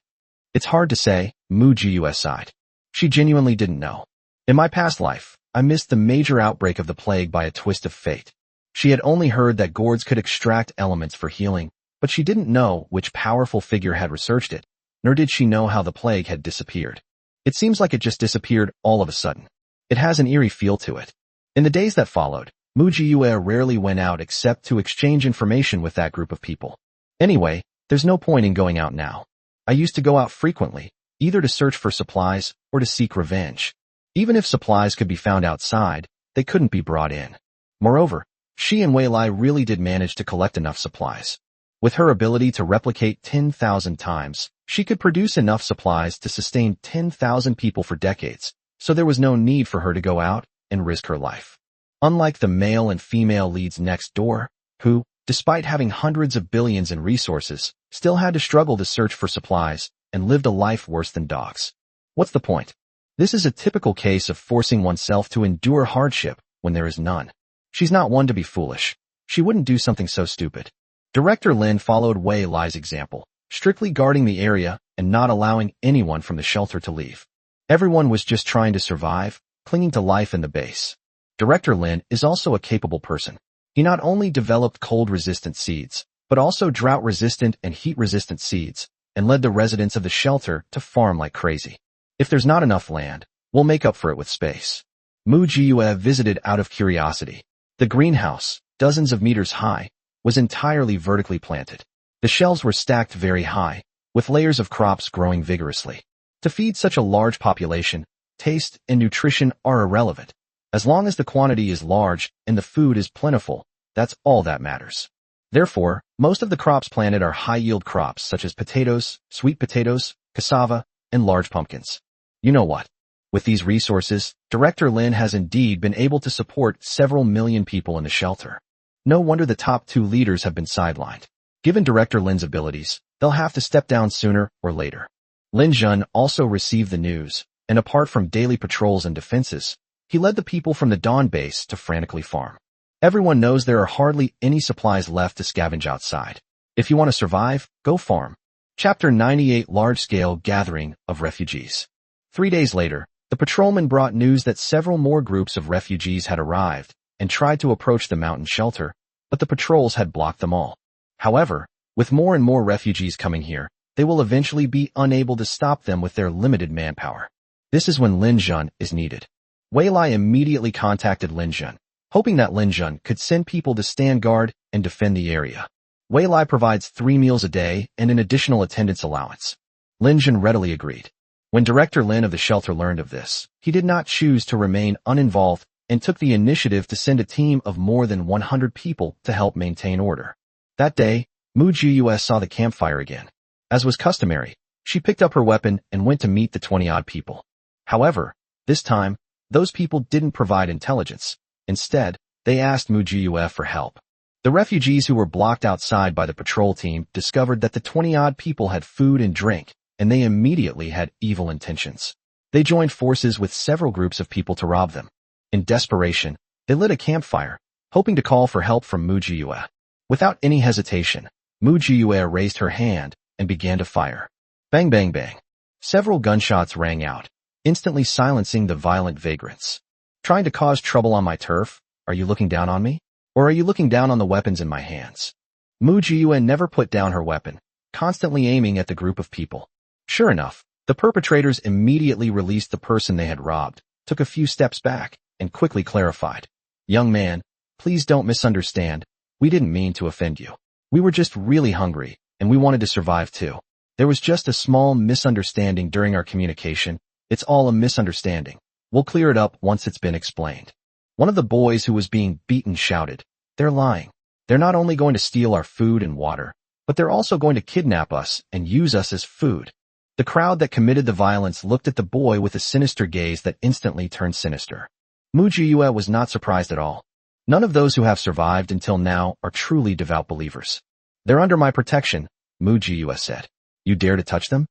It's hard to say, Mu Jiyue sighed. She genuinely didn't know. In my past life, I missed the major outbreak of the plague by a twist of fate. She had only heard that gourds could extract elements for healing, but she didn't know which powerful figure had researched it, nor did she know how the plague had disappeared. It seems like it just disappeared all of a sudden. It has an eerie feel to it. In the days that followed, Mu Jiyue rarely went out except to exchange information with that group of people. Anyway, there's no point in going out now. I used to go out frequently, either to search for supplies or to seek revenge. Even if supplies could be found outside, they couldn't be brought in. Moreover, she and Wei Lai really did manage to collect enough supplies. With her ability to replicate 10,000 times, she could produce enough supplies to sustain 10,000 people for decades, so there was no need for her to go out and risk her life. Unlike the male and female leads next door, who, despite having hundreds of billions in resources, still had to struggle to search for supplies and lived a life worse than dogs. What's the point? This is a typical case of forcing oneself to endure hardship when there is none. She's not one to be foolish. She wouldn't do something so stupid. Director Lin followed Wei Lai's example, strictly guarding the area and not allowing anyone from the shelter to leave. Everyone was just trying to survive, clinging to life in the base. Director Lin is also a capable person. He not only developed cold-resistant seeds, but also drought-resistant and heat-resistant seeds, and led the residents of the shelter to farm like crazy. If there's not enough land, we'll make up for it with space. Mu Jiyue visited out of curiosity. The greenhouse, dozens of meters high, was entirely vertically planted. The shelves were stacked very high, with layers of crops growing vigorously. To feed such a large population, taste and nutrition are irrelevant. As long as the quantity is large and the food is plentiful, that's all that matters. Therefore, most of the crops planted are high-yield crops such as potatoes, sweet potatoes, cassava, and large pumpkins. You know what? With these resources, Director Lin has indeed been able to support several million people in the shelter. No wonder the top two leaders have been sidelined. Given Director Lin's abilities, they'll have to step down sooner or later. Lin Jun also received the news, and apart from daily patrols and defenses, he led the people from the Dawn base to frantically farm. Everyone knows there are hardly any supplies left to scavenge outside. If you want to survive, go farm. Chapter 98 Large-Scale Gathering of Refugees. 3 days later, the patrolman brought news that several more groups of refugees had arrived and tried to approach the mountain shelter, but the patrols had blocked them all. However, with more and more refugees coming here, they will eventually be unable to stop them with their limited manpower. This is when Lin Jun is needed. Wei Lai immediately contacted Lin Jun, hoping that Lin Jun could send people to stand guard and defend the area. Wei Lai provides 3 meals a day and an additional attendance allowance. Lin Jun readily agreed. When Director Lin of the shelter learned of this, he did not choose to remain uninvolved and took the initiative to send a team of more than 100 people to help maintain order. That day, Mu Jiyue saw the campfire again. As was customary, she picked up her weapon and went to meet the 20-odd people. However, this time, those people didn't provide intelligence. Instead, they asked Mu Jiyue for help. The refugees who were blocked outside by the patrol team discovered that the 20-odd people had food and drink, and they immediately had evil intentions. They joined forces with several groups of people to rob them. In desperation, they lit a campfire, hoping to call for help from Mu Jiyue. Without any hesitation, Mu Jiyue raised her hand and began to fire. Bang bang bang. Several gunshots rang out, instantly silencing the violent vagrants. Trying to cause trouble on my turf? Are you looking down on me? Or are you looking down on the weapons in my hands? Mu Jiyue never put down her weapon, constantly aiming at the group of people. Sure enough, the perpetrators immediately released the person they had robbed, took a few steps back, and quickly clarified. Young man, please don't misunderstand. We didn't mean to offend you. We were just really hungry, and we wanted to survive too. There was just a small misunderstanding during our communication. It's all a misunderstanding. We'll clear it up once it's been explained. One of the boys who was being beaten shouted, They're lying. They're not only going to steal our food and water, but they're also going to kidnap us and use us as food. The crowd that committed the violence looked at the boy with a sinister gaze that instantly turned sinister. Mu Jiyue was not surprised at all. None of those who have survived until now are truly devout believers. They're under my protection, Mu Jiyue said. You dare to touch them?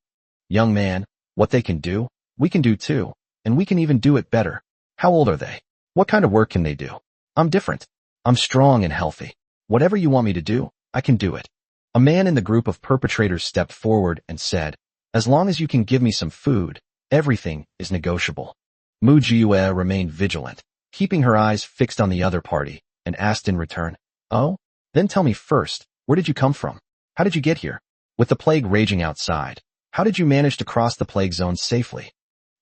Young man, what they can do, we can do too, and we can even do it better. How old are they? What kind of work can they do? I'm different. I'm strong and healthy. Whatever you want me to do, I can do it. A man in the group of perpetrators stepped forward and said, As long as you can give me some food, everything is negotiable. Mu Jiyue remained vigilant, keeping her eyes fixed on the other party, and asked in return, Oh? Then tell me first, where did you come from? How did you get here? With the plague raging outside, how did you manage to cross the plague zone safely?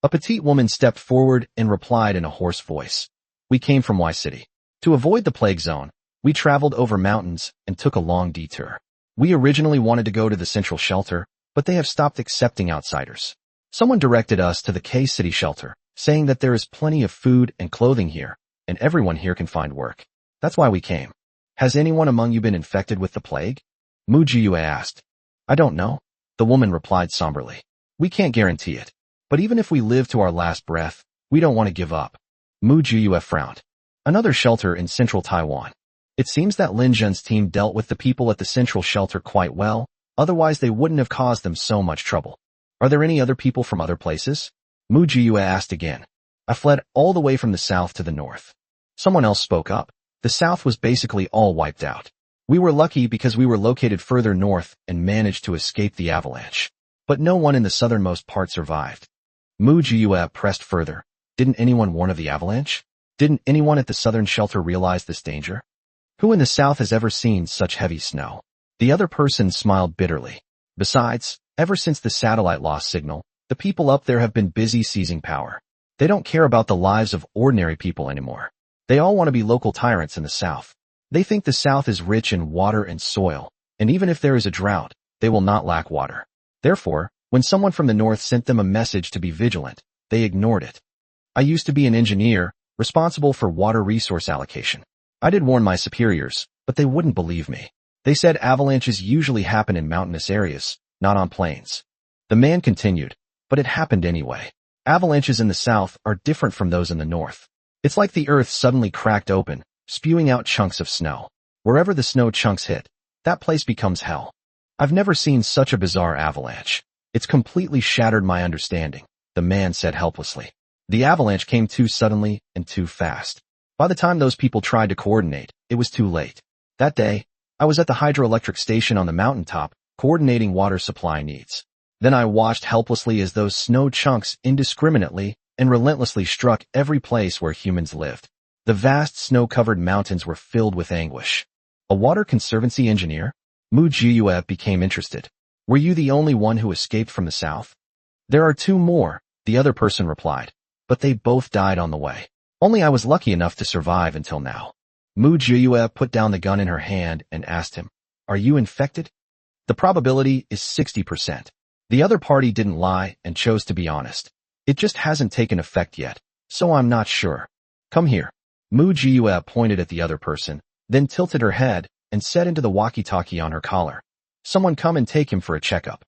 A petite woman stepped forward and replied in a hoarse voice. We came from Y City. To avoid the plague zone, we traveled over mountains and took a long detour. We originally wanted to go to the central shelter, but they have stopped accepting outsiders. Someone directed us to the K City shelter, saying that there is plenty of food and clothing here, and everyone here can find work. That's why we came. Has anyone among you been infected with the plague? Mu Jiyue asked. I don't know, the woman replied somberly. We can't guarantee it, but even if we live to our last breath, we don't want to give up. Mu Jiyue frowned. Another shelter in central Taiwan. It seems that Lin Zhen's team dealt with the people at the central shelter quite well, otherwise they wouldn't have caused them so much trouble. Are there any other people from other places? Mu Jiyue asked again. I fled all the way from the south to the north. Someone else spoke up. The south was basically all wiped out. We were lucky because we were located further north and managed to escape the avalanche. But no one in the southernmost part survived. Mu Jiyue pressed further. Didn't anyone warn of the avalanche? Didn't anyone at the southern shelter realize this danger? Who in the south has ever seen such heavy snow? The other person smiled bitterly. Besides, ever since the satellite lost signal, the people up there have been busy seizing power. They don't care about the lives of ordinary people anymore. They all want to be local tyrants in the south. They think the south is rich in water and soil, and even if there is a drought, they will not lack water. Therefore, when someone from the north sent them a message to be vigilant, they ignored it. I used to be an engineer, responsible for water resource allocation. I did warn my superiors, but they wouldn't believe me. They said avalanches usually happen in mountainous areas, not on plains. The man continued, but it happened anyway. Avalanches in the south are different from those in the north. It's like the earth suddenly cracked open, spewing out chunks of snow. Wherever the snow chunks hit, that place becomes hell. I've never seen such a bizarre avalanche. It's completely shattered my understanding, the man said helplessly. The avalanche came too suddenly and too fast. By the time those people tried to coordinate, it was too late. That day, I was at the hydroelectric station on the mountaintop, coordinating water supply needs. Then I watched helplessly as those snow chunks indiscriminately and relentlessly struck every place where humans lived. The vast snow-covered mountains were filled with anguish. A water conservancy engineer? Mu Jiyue became interested. Were you the only one who escaped from the south? There are two more, the other person replied, but they both died on the way. Only I was lucky enough to survive until now. Mu Jiyue put down the gun in her hand and asked him, Are you infected? The probability is 60%. The other party didn't lie and chose to be honest. It just hasn't taken effect yet, so I'm not sure. Come here. Mu Jiyue pointed at the other person, then tilted her head and said into the walkie-talkie on her collar, Someone come and take him for a checkup.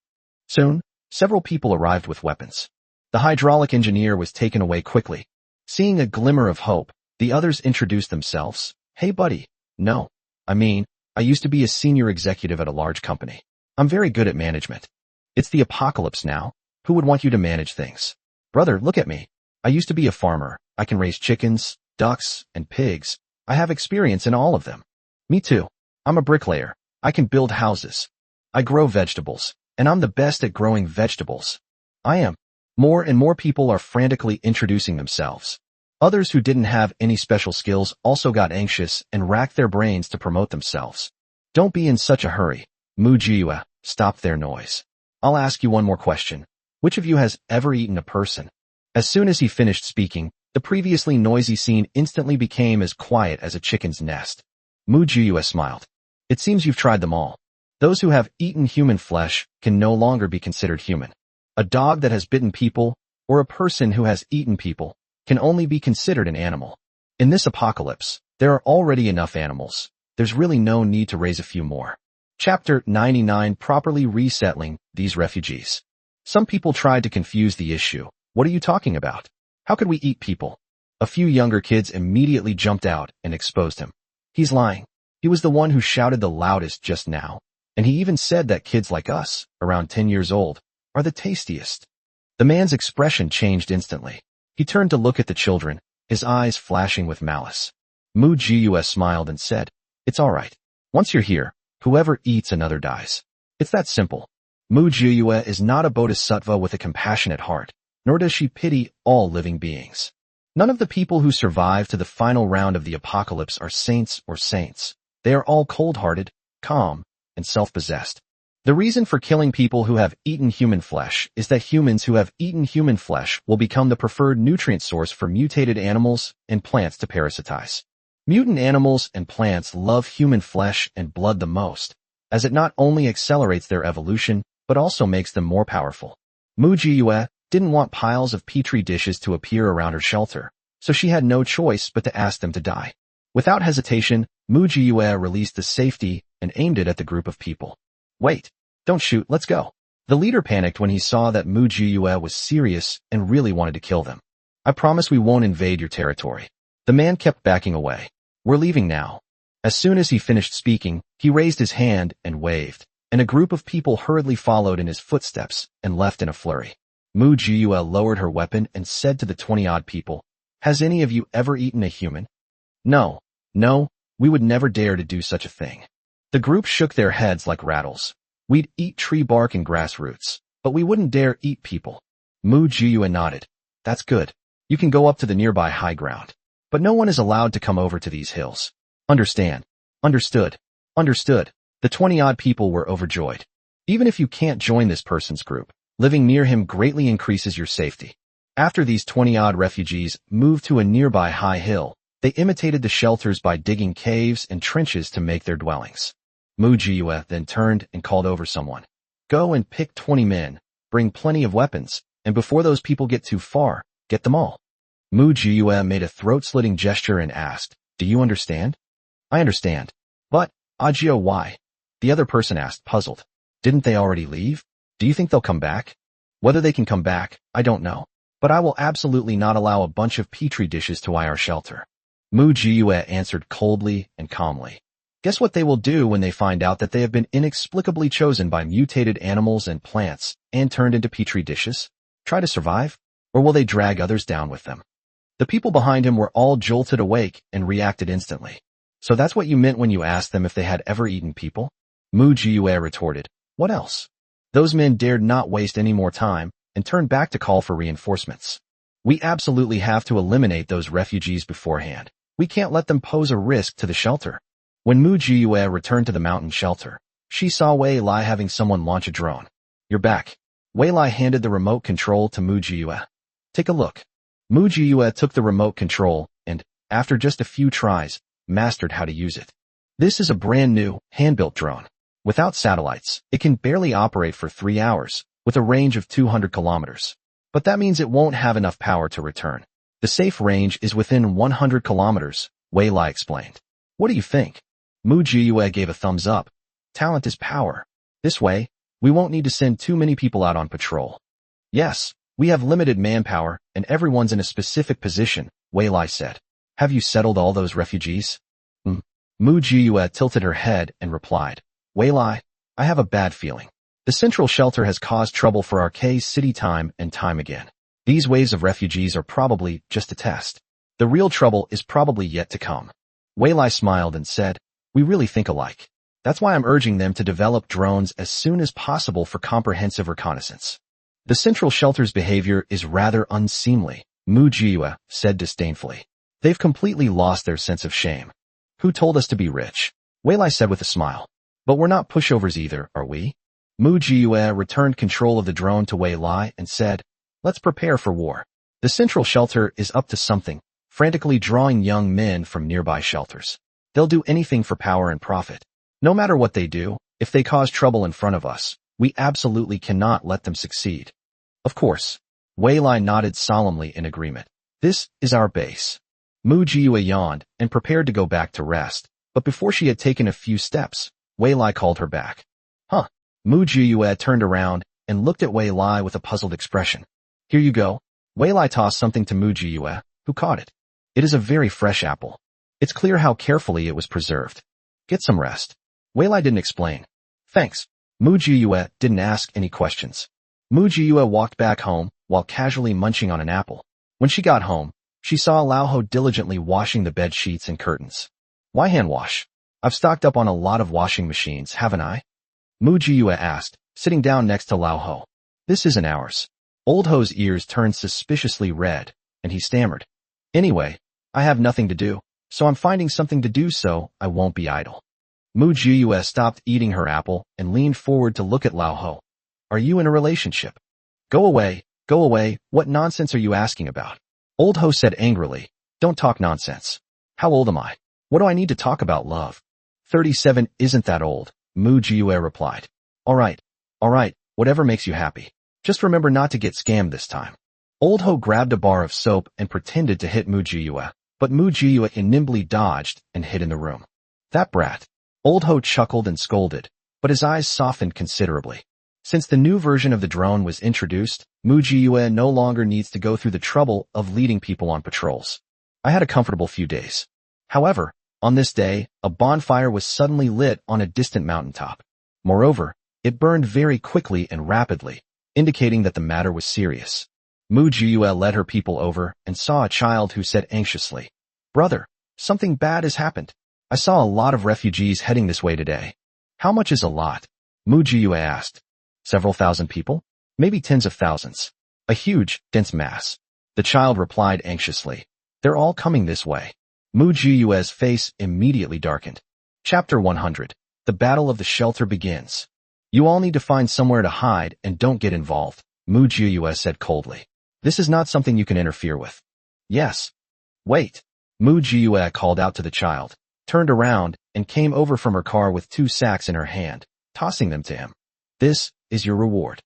Soon, several people arrived with weapons. The hydraulic engineer was taken away quickly. Seeing a glimmer of hope, the others introduced themselves. Hey buddy. No. I used to be a senior executive at a large company. I'm very good at management. It's the apocalypse now. Who would want you to manage things? Brother, look at me. I used to be a farmer. I can raise chickens, ducks, and pigs. I have experience in all of them. Me too. I'm a bricklayer. I can build houses. I grow vegetables, and I'm the best at growing vegetables. I am. More and more people are frantically introducing themselves. Others who didn't have any special skills also got anxious and racked their brains to promote themselves. Don't be in such a hurry. Mu Jiyue stopped their noise. I'll ask you one more question. Which of you has ever eaten a person? As soon as he finished speaking, The previously noisy scene instantly became as quiet as a chicken's nest. Mu Jiyue smiled. It seems you've tried them all. Those who have eaten human flesh can no longer be considered human. A dog that has bitten people, or a person who has eaten people, can only be considered an animal. In this apocalypse, there are already enough animals. There's really no need to raise a few more. Chapter 99 Properly Resettling These Refugees. Some people tried to confuse the issue. What are you talking about? How could we eat people? A few younger kids immediately jumped out and exposed him. He's lying. He was the one who shouted the loudest just now. And he even said that kids like us, around 10 years old, are the tastiest. The man's expression changed instantly. He turned to look at the children, his eyes flashing with malice. Mu Jiyue smiled and said, "It's all right. Once you're here, whoever eats another dies. It's that simple." Mu Jiyue is not a bodhisattva with a compassionate heart, nor does she pity all living beings. None of the people who survive to the final round of the apocalypse are saints or saints. They are all cold-hearted, calm, and self-possessed. The reason for killing people who have eaten human flesh is that humans who have eaten human flesh will become the preferred nutrient source for mutated animals and plants to parasitize. Mutant animals and plants love human flesh and blood the most, as it not only accelerates their evolution, but also makes them more powerful. Mu Jiyue didn't want piles of petri dishes to appear around her shelter, so she had no choice but to ask them to die. Without hesitation, Mu Jiyue released the safety and aimed it at the group of people. "Wait, don't shoot, let's go." The leader panicked when he saw that Mu Jiyue was serious and really wanted to kill them. "I promise we won't invade your territory." The man kept backing away. "We're leaving now." As soon as he finished speaking, he raised his hand and waved, and a group of people hurriedly followed in his footsteps and left in a flurry. Mu Jiyue lowered her weapon and said to the 20-odd people, "Has any of you ever eaten a human?" No, we would never dare to do such a thing." The group shook their heads like rattles. "We'd eat tree bark and grass roots, but we wouldn't dare eat people." Mu Jiyue nodded. "That's good. You can go up to the nearby high ground. But no one is allowed to come over to these hills. Understand?" "Understood. Understood." The 20-odd people were overjoyed. Even if you can't join this person's group, living near him greatly increases your safety. After these 20-odd refugees moved to a nearby high hill, they imitated the shelters by digging caves and trenches to make their dwellings. Mu Jiyue then turned and called over someone. "Go and pick 20 men, bring plenty of weapons, and before those people get too far, get them all." Mu Jiyue made a throat-slitting gesture and asked, "Do you understand?" "I understand. But, Ajio, why?" The other person asked, puzzled. "Didn't they already leave? Do you think they'll come back?" "Whether they can come back, I don't know. But I will absolutely not allow a bunch of petri dishes to our shelter." Mu Jiyue answered coldly and calmly. "Guess what they will do when they find out that they have been inexplicably chosen by mutated animals and plants and turned into petri dishes? Try to survive? Or will they drag others down with them?" The people behind him were all jolted awake and reacted instantly. "So that's what you meant when you asked them if they had ever eaten people?" Mu Jiyue retorted. "What else?" Those men dared not waste any more time and turned back to call for reinforcements. "We absolutely have to eliminate those refugees beforehand. We can't let them pose a risk to the shelter." When Mu Jiyue returned to the mountain shelter, she saw Wei Lai having someone launch a drone. "You're back." Wei Lai handed the remote control to Mu Jiyue. "Take a look." Mu Jiyue took the remote control and, after just a few tries, mastered how to use it. This is a brand new, hand-built drone. Without satellites, it can barely operate for 3 hours, with a range of 200 kilometers. But that means it won't have enough power to return. The safe range is within 100 kilometers, Wei Lai explained. "What do you think?" Mu Jiyue gave a thumbs up. "Talent is power. This way, we won't need to send too many people out on patrol." "Yes, we have limited manpower, and everyone's in a specific position," Wei Lai said. "Have you settled all those refugees?" Mu Jiyue tilted her head and replied, "Wei Lai, I have a bad feeling. The central shelter has caused trouble for our K-City time and time again. These waves of refugees are probably just a test. The real trouble is probably yet to come." Wei Lai smiled and said, "We really think alike. That's why I'm urging them to develop drones as soon as possible for comprehensive reconnaissance." "The central shelter's behavior is rather unseemly," Mu Jiyue said disdainfully. "They've completely lost their sense of shame." "Who told us to be rich?" Wei Lai said with a smile. "But we're not pushovers either, are we?" Mu Jiyue returned control of the drone to Wei Lai and said, "Let's prepare for war." The central shelter is up to something, frantically drawing young men from nearby shelters. They'll do anything for power and profit. No matter what they do, if they cause trouble in front of us, we absolutely cannot let them succeed. Of course. Wei Lai nodded solemnly in agreement. This is our base. Mu Jiyue yawned and prepared to go back to rest, but before she had taken a few steps, Wei Lai called her back. Huh. Mu Jiyue turned around and looked at Wei Lai with a puzzled expression. Here you go. Wei Lai tossed something to Mu Jiyue, who caught it. It is a very fresh apple. It's clear how carefully it was preserved. Get some rest. Wei Lai didn't explain. Thanks. Mu Jiyue didn't ask any questions. Mu Jiyue walked back home while casually munching on an apple. When she got home, she saw Lao Ho diligently washing the bed sheets and curtains. Why hand wash? I've stocked up on a lot of washing machines, haven't I? Mu Jiyue asked, sitting down next to Lao Ho. This isn't ours. Old Ho's ears turned suspiciously red, and he stammered. Anyway, I have nothing to do, so I'm finding something to do so I won't be idle. Mu Jiyue stopped eating her apple and leaned forward to look at Lao Ho. Are you in a relationship? Go away, what nonsense are you asking about? Old Ho said angrily. Don't talk nonsense. How old am I? What do I need to talk about love? 37 isn't that old, Mu Jiyue replied. Alright, whatever makes you happy. Just remember not to get scammed this time. Old Ho grabbed a bar of soap and pretended to hit Mu Jiyue, but Mu Jiyue nimbly dodged and hid in the room. That brat. Old Ho chuckled and scolded, but his eyes softened considerably. Since the new version of the drone was introduced, Mu Jiyue no longer needs to go through the trouble of leading people on patrols. I had a comfortable few days. However, on this day, a bonfire was suddenly lit on a distant mountaintop. Moreover, it burned very quickly and rapidly, indicating that the matter was serious. Mu Jiyue led her people over and saw a child who said anxiously, Brother, something bad has happened. I saw a lot of refugees heading this way today. How much is a lot? Mu Jiyue asked. Several thousand people? Maybe tens of thousands. A huge, dense mass. The child replied anxiously. They're all coming this way. Mu Jiyue's face immediately darkened. Chapter 100. The Battle of the Shelter begins. You all need to find somewhere to hide and don't get involved, Mu Jiyue said coldly. This is not something you can interfere with. Yes. Wait. Mu Jiyue called out to the child, turned around, and came over from her car with 2 sacks in her hand, tossing them to him. This is your reward.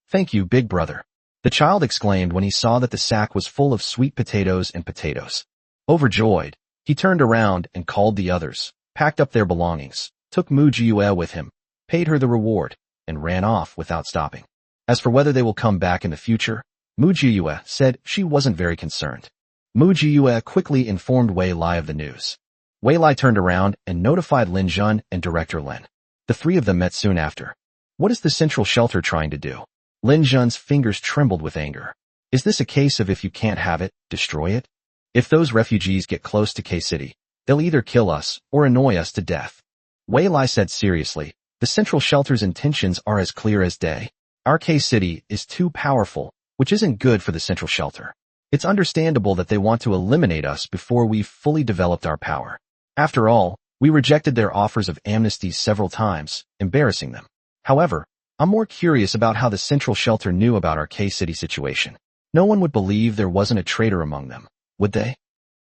Thank you, big brother. The child exclaimed when he saw that the sack was full of sweet potatoes and potatoes. Overjoyed, he turned around and called the others, packed up their belongings, took Mu Jiyue with him, paid her the reward, and ran off without stopping. As for whether they will come back in the future, Mu Jiyue said she wasn't very concerned. Mu Jiyue quickly informed Wei Lai of the news. Wei Lai turned around and notified Lin Jun and Director Lin. The 3 of them met soon after. What is the central shelter trying to do? Lin Jun's fingers trembled with anger. Is this a case of if you can't have it, destroy it? If those refugees get close to K-City, they'll either kill us or annoy us to death. Wei Lai said seriously, the central shelter's intentions are as clear as day. Our K-City is too powerful, which isn't good for the central shelter. It's understandable that they want to eliminate us before we've fully developed our power. After all, we rejected their offers of amnesty several times, embarrassing them. However, I'm more curious about how the central shelter knew about our K-City situation. No one would believe there wasn't a traitor among them, would they?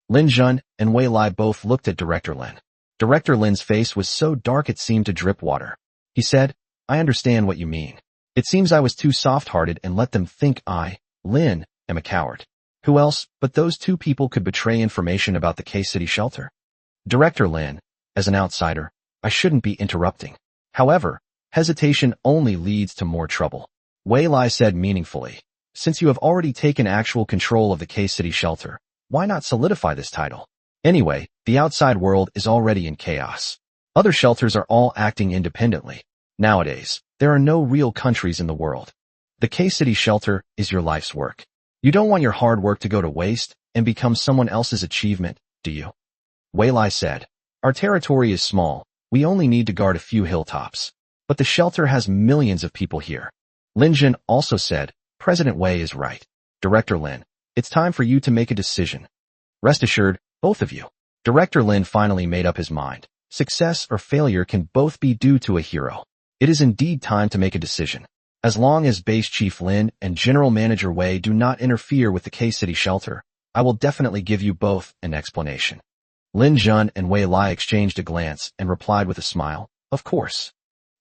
Lin Jun and Wei Lai both looked at Director Lin. Director Lin's face was so dark it seemed to drip water. He said, I understand what you mean. It seems I was too soft-hearted and let them think I, Lin, am a coward. Who else but those 2 people could betray information about the K-City shelter? Director Lin, as an outsider, I shouldn't be interrupting. However, hesitation only leads to more trouble. Wei Lai said meaningfully, since you have already taken actual control of the K-City shelter, why not solidify this title? Anyway, the outside world is already in chaos. Other shelters are all acting independently. Nowadays, there are no real countries in the world. The K-City shelter is your life's work. You don't want your hard work to go to waste and become someone else's achievement, do you? Wei Lai said, our territory is small, we only need to guard a few hilltops. But the shelter has millions of people here. Lin Jun also said, President Wei is right. Director Lin, it's time for you to make a decision. Rest assured, both of you. Director Lin finally made up his mind. Success or failure can both be due to a hero. It is indeed time to make a decision. As long as Base Chief Lin and General Manager Wei do not interfere with the K-City shelter, I will definitely give you both an explanation. Lin Jun and Wei Lai exchanged a glance and replied with a smile, of course.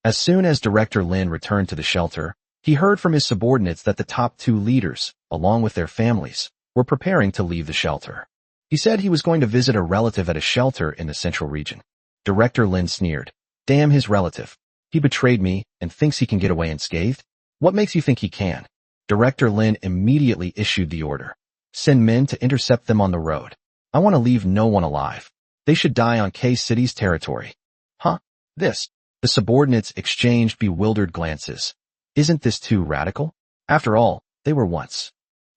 As soon as Director Lin returned to the shelter, he heard from his subordinates that the top 2 leaders, along with their families, were preparing to leave the shelter. He said he was going to visit a relative at a shelter in the central region. Director Lin sneered. Damn his relative. He betrayed me and thinks he can get away unscathed? What makes you think he can? Director Lin immediately issued the order. Send men to intercept them on the road. I want to leave no one alive. They should die on K-City's territory. Huh? This? The subordinates exchanged bewildered glances. Isn't this too radical? After all, they were once.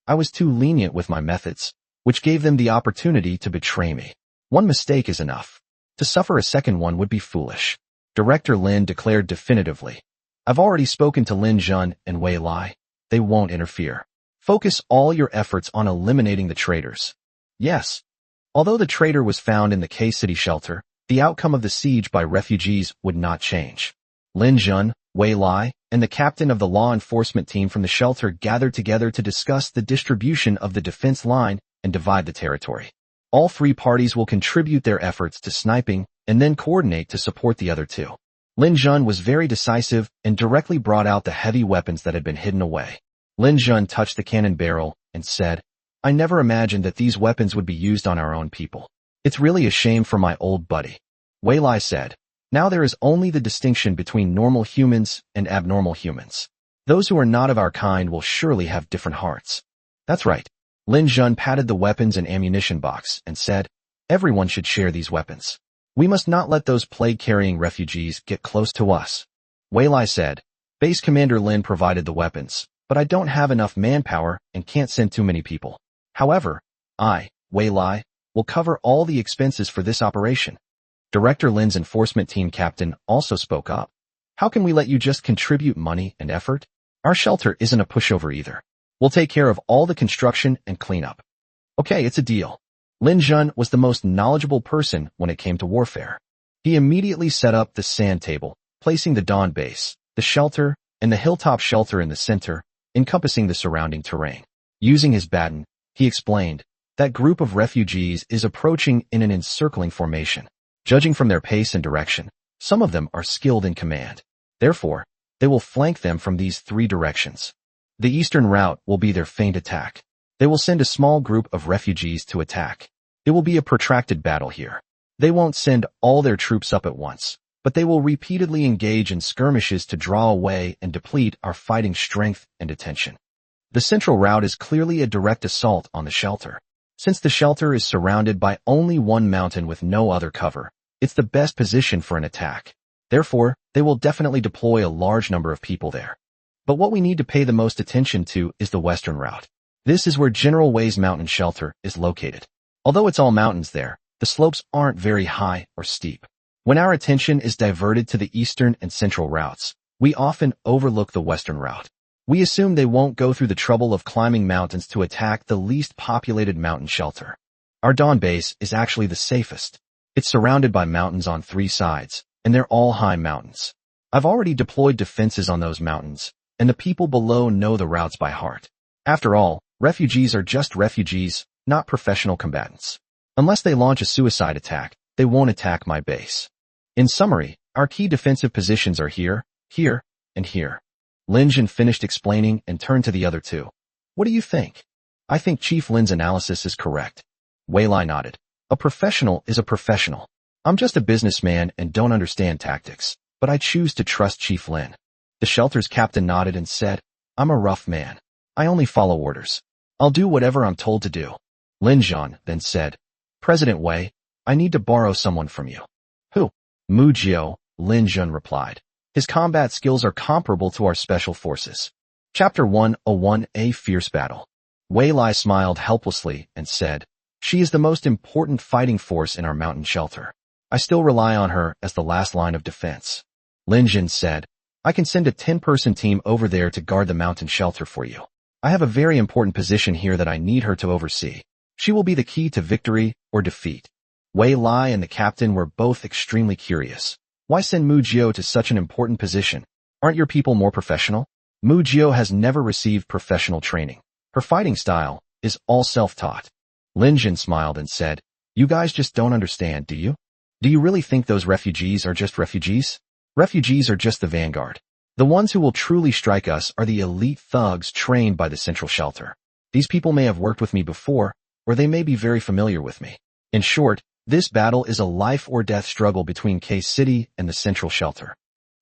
I was too lenient with my methods, which gave them the opportunity to betray me. One mistake is enough. To suffer a second one would be foolish. Director Lin declared definitively. I've already spoken to Lin Jun and Wei Lai. They won't interfere. Focus all your efforts on eliminating the traitors. Yes. Although the traitor was found in the K-City shelter, the outcome of the siege by refugees would not change. Lin Jun, Wei Lai, and the captain of the law enforcement team from the shelter gathered together to discuss the distribution of the defense line and divide the territory. All 3 parties will contribute their efforts to sniping and then coordinate to support the other 2. Lin Jun was very decisive and directly brought out the heavy weapons that had been hidden away. Lin Jun touched the cannon barrel and said, I never imagined that these weapons would be used on our own people. It's really a shame for my old buddy. Wei Lai said, now there is only the distinction between normal humans and abnormal humans. Those who are not of our kind will surely have different hearts. That's right. Lin Jun patted the weapons and ammunition box and said, everyone should share these weapons. We must not let those plague-carrying refugees get close to us. Wei Lai said, Base Commander Lin provided the weapons, but I don't have enough manpower and can't send too many people. However, I, Wei Lai, will cover all the expenses for this operation. Director Lin's enforcement team captain also spoke up. How can we let you just contribute money and effort? Our shelter isn't a pushover either. We'll take care of all the construction and cleanup. Okay, it's a deal. Lin Jun was the most knowledgeable person when it came to warfare. He immediately set up the sand table, placing the Dawn base, the shelter, and the hilltop shelter in the center, encompassing the surrounding terrain. Using his baton, he explained, that group of refugees is approaching in an encircling formation. Judging from their pace and direction, some of them are skilled in command. Therefore, they will flank them from these 3 directions. The eastern route will be their feint attack. They will send a small group of refugees to attack. It will be a protracted battle here. They won't send all their troops up at once, but they will repeatedly engage in skirmishes to draw away and deplete our fighting strength and attention. The central route is clearly a direct assault on the shelter. Since the shelter is surrounded by only one mountain with no other cover, it's the best position for an attack. Therefore, they will definitely deploy a large number of people there. But what we need to pay the most attention to is the western route. This is where General Wei's mountain shelter is located. Although it's all mountains there, the slopes aren't very high or steep. When our attention is diverted to the eastern and central routes, we often overlook the western route. We assume they won't go through the trouble of climbing mountains to attack the least populated mountain shelter. Our Dawn base is actually the safest. It's surrounded by mountains on 3 sides, and they're all high mountains. I've already deployed defenses on those mountains, and the people below know the routes by heart. After all, refugees are just refugees, not professional combatants. Unless they launch a suicide attack, they won't attack my base. In summary, our key defensive positions are here, here, and here. Lin Jun finished explaining and turned to the other 2. What do you think? I think Chief Lin's analysis is correct. Wei Lai nodded. A professional is a professional. I'm just a businessman and don't understand tactics, but I choose to trust Chief Lin. The shelter's captain nodded and said, I'm a rough man. I only follow orders. I'll do whatever I'm told to do. Lin Jun then said, President Wei, I need to borrow someone from you. Who? Mu Jiao, Lin Jun replied. His combat skills are comparable to our special forces. Chapter 101, A Fierce Battle. Wei Lai smiled helplessly and said, She is the most important fighting force in our mountain shelter. I still rely on her as the last line of defense. Lin Jun said, I can send a 10-person team over there to guard the mountain shelter for you. I have a very important position here that I need her to oversee. She will be the key to victory or defeat. Wei Lai and the captain were both extremely curious. Why send Mu Jiao to such an important position? Aren't your people more professional? Mu Jio has never received professional training. Her fighting style is all self-taught. Lin Jin smiled and said, "You guys just don't understand, do you? Do you really think those refugees are just refugees? Refugees are just the vanguard. The ones who will truly strike us are the elite thugs trained by the Central Shelter. These people may have worked with me before, or they may be very familiar with me. In short, this battle is a life-or-death struggle between K-City and the Central Shelter.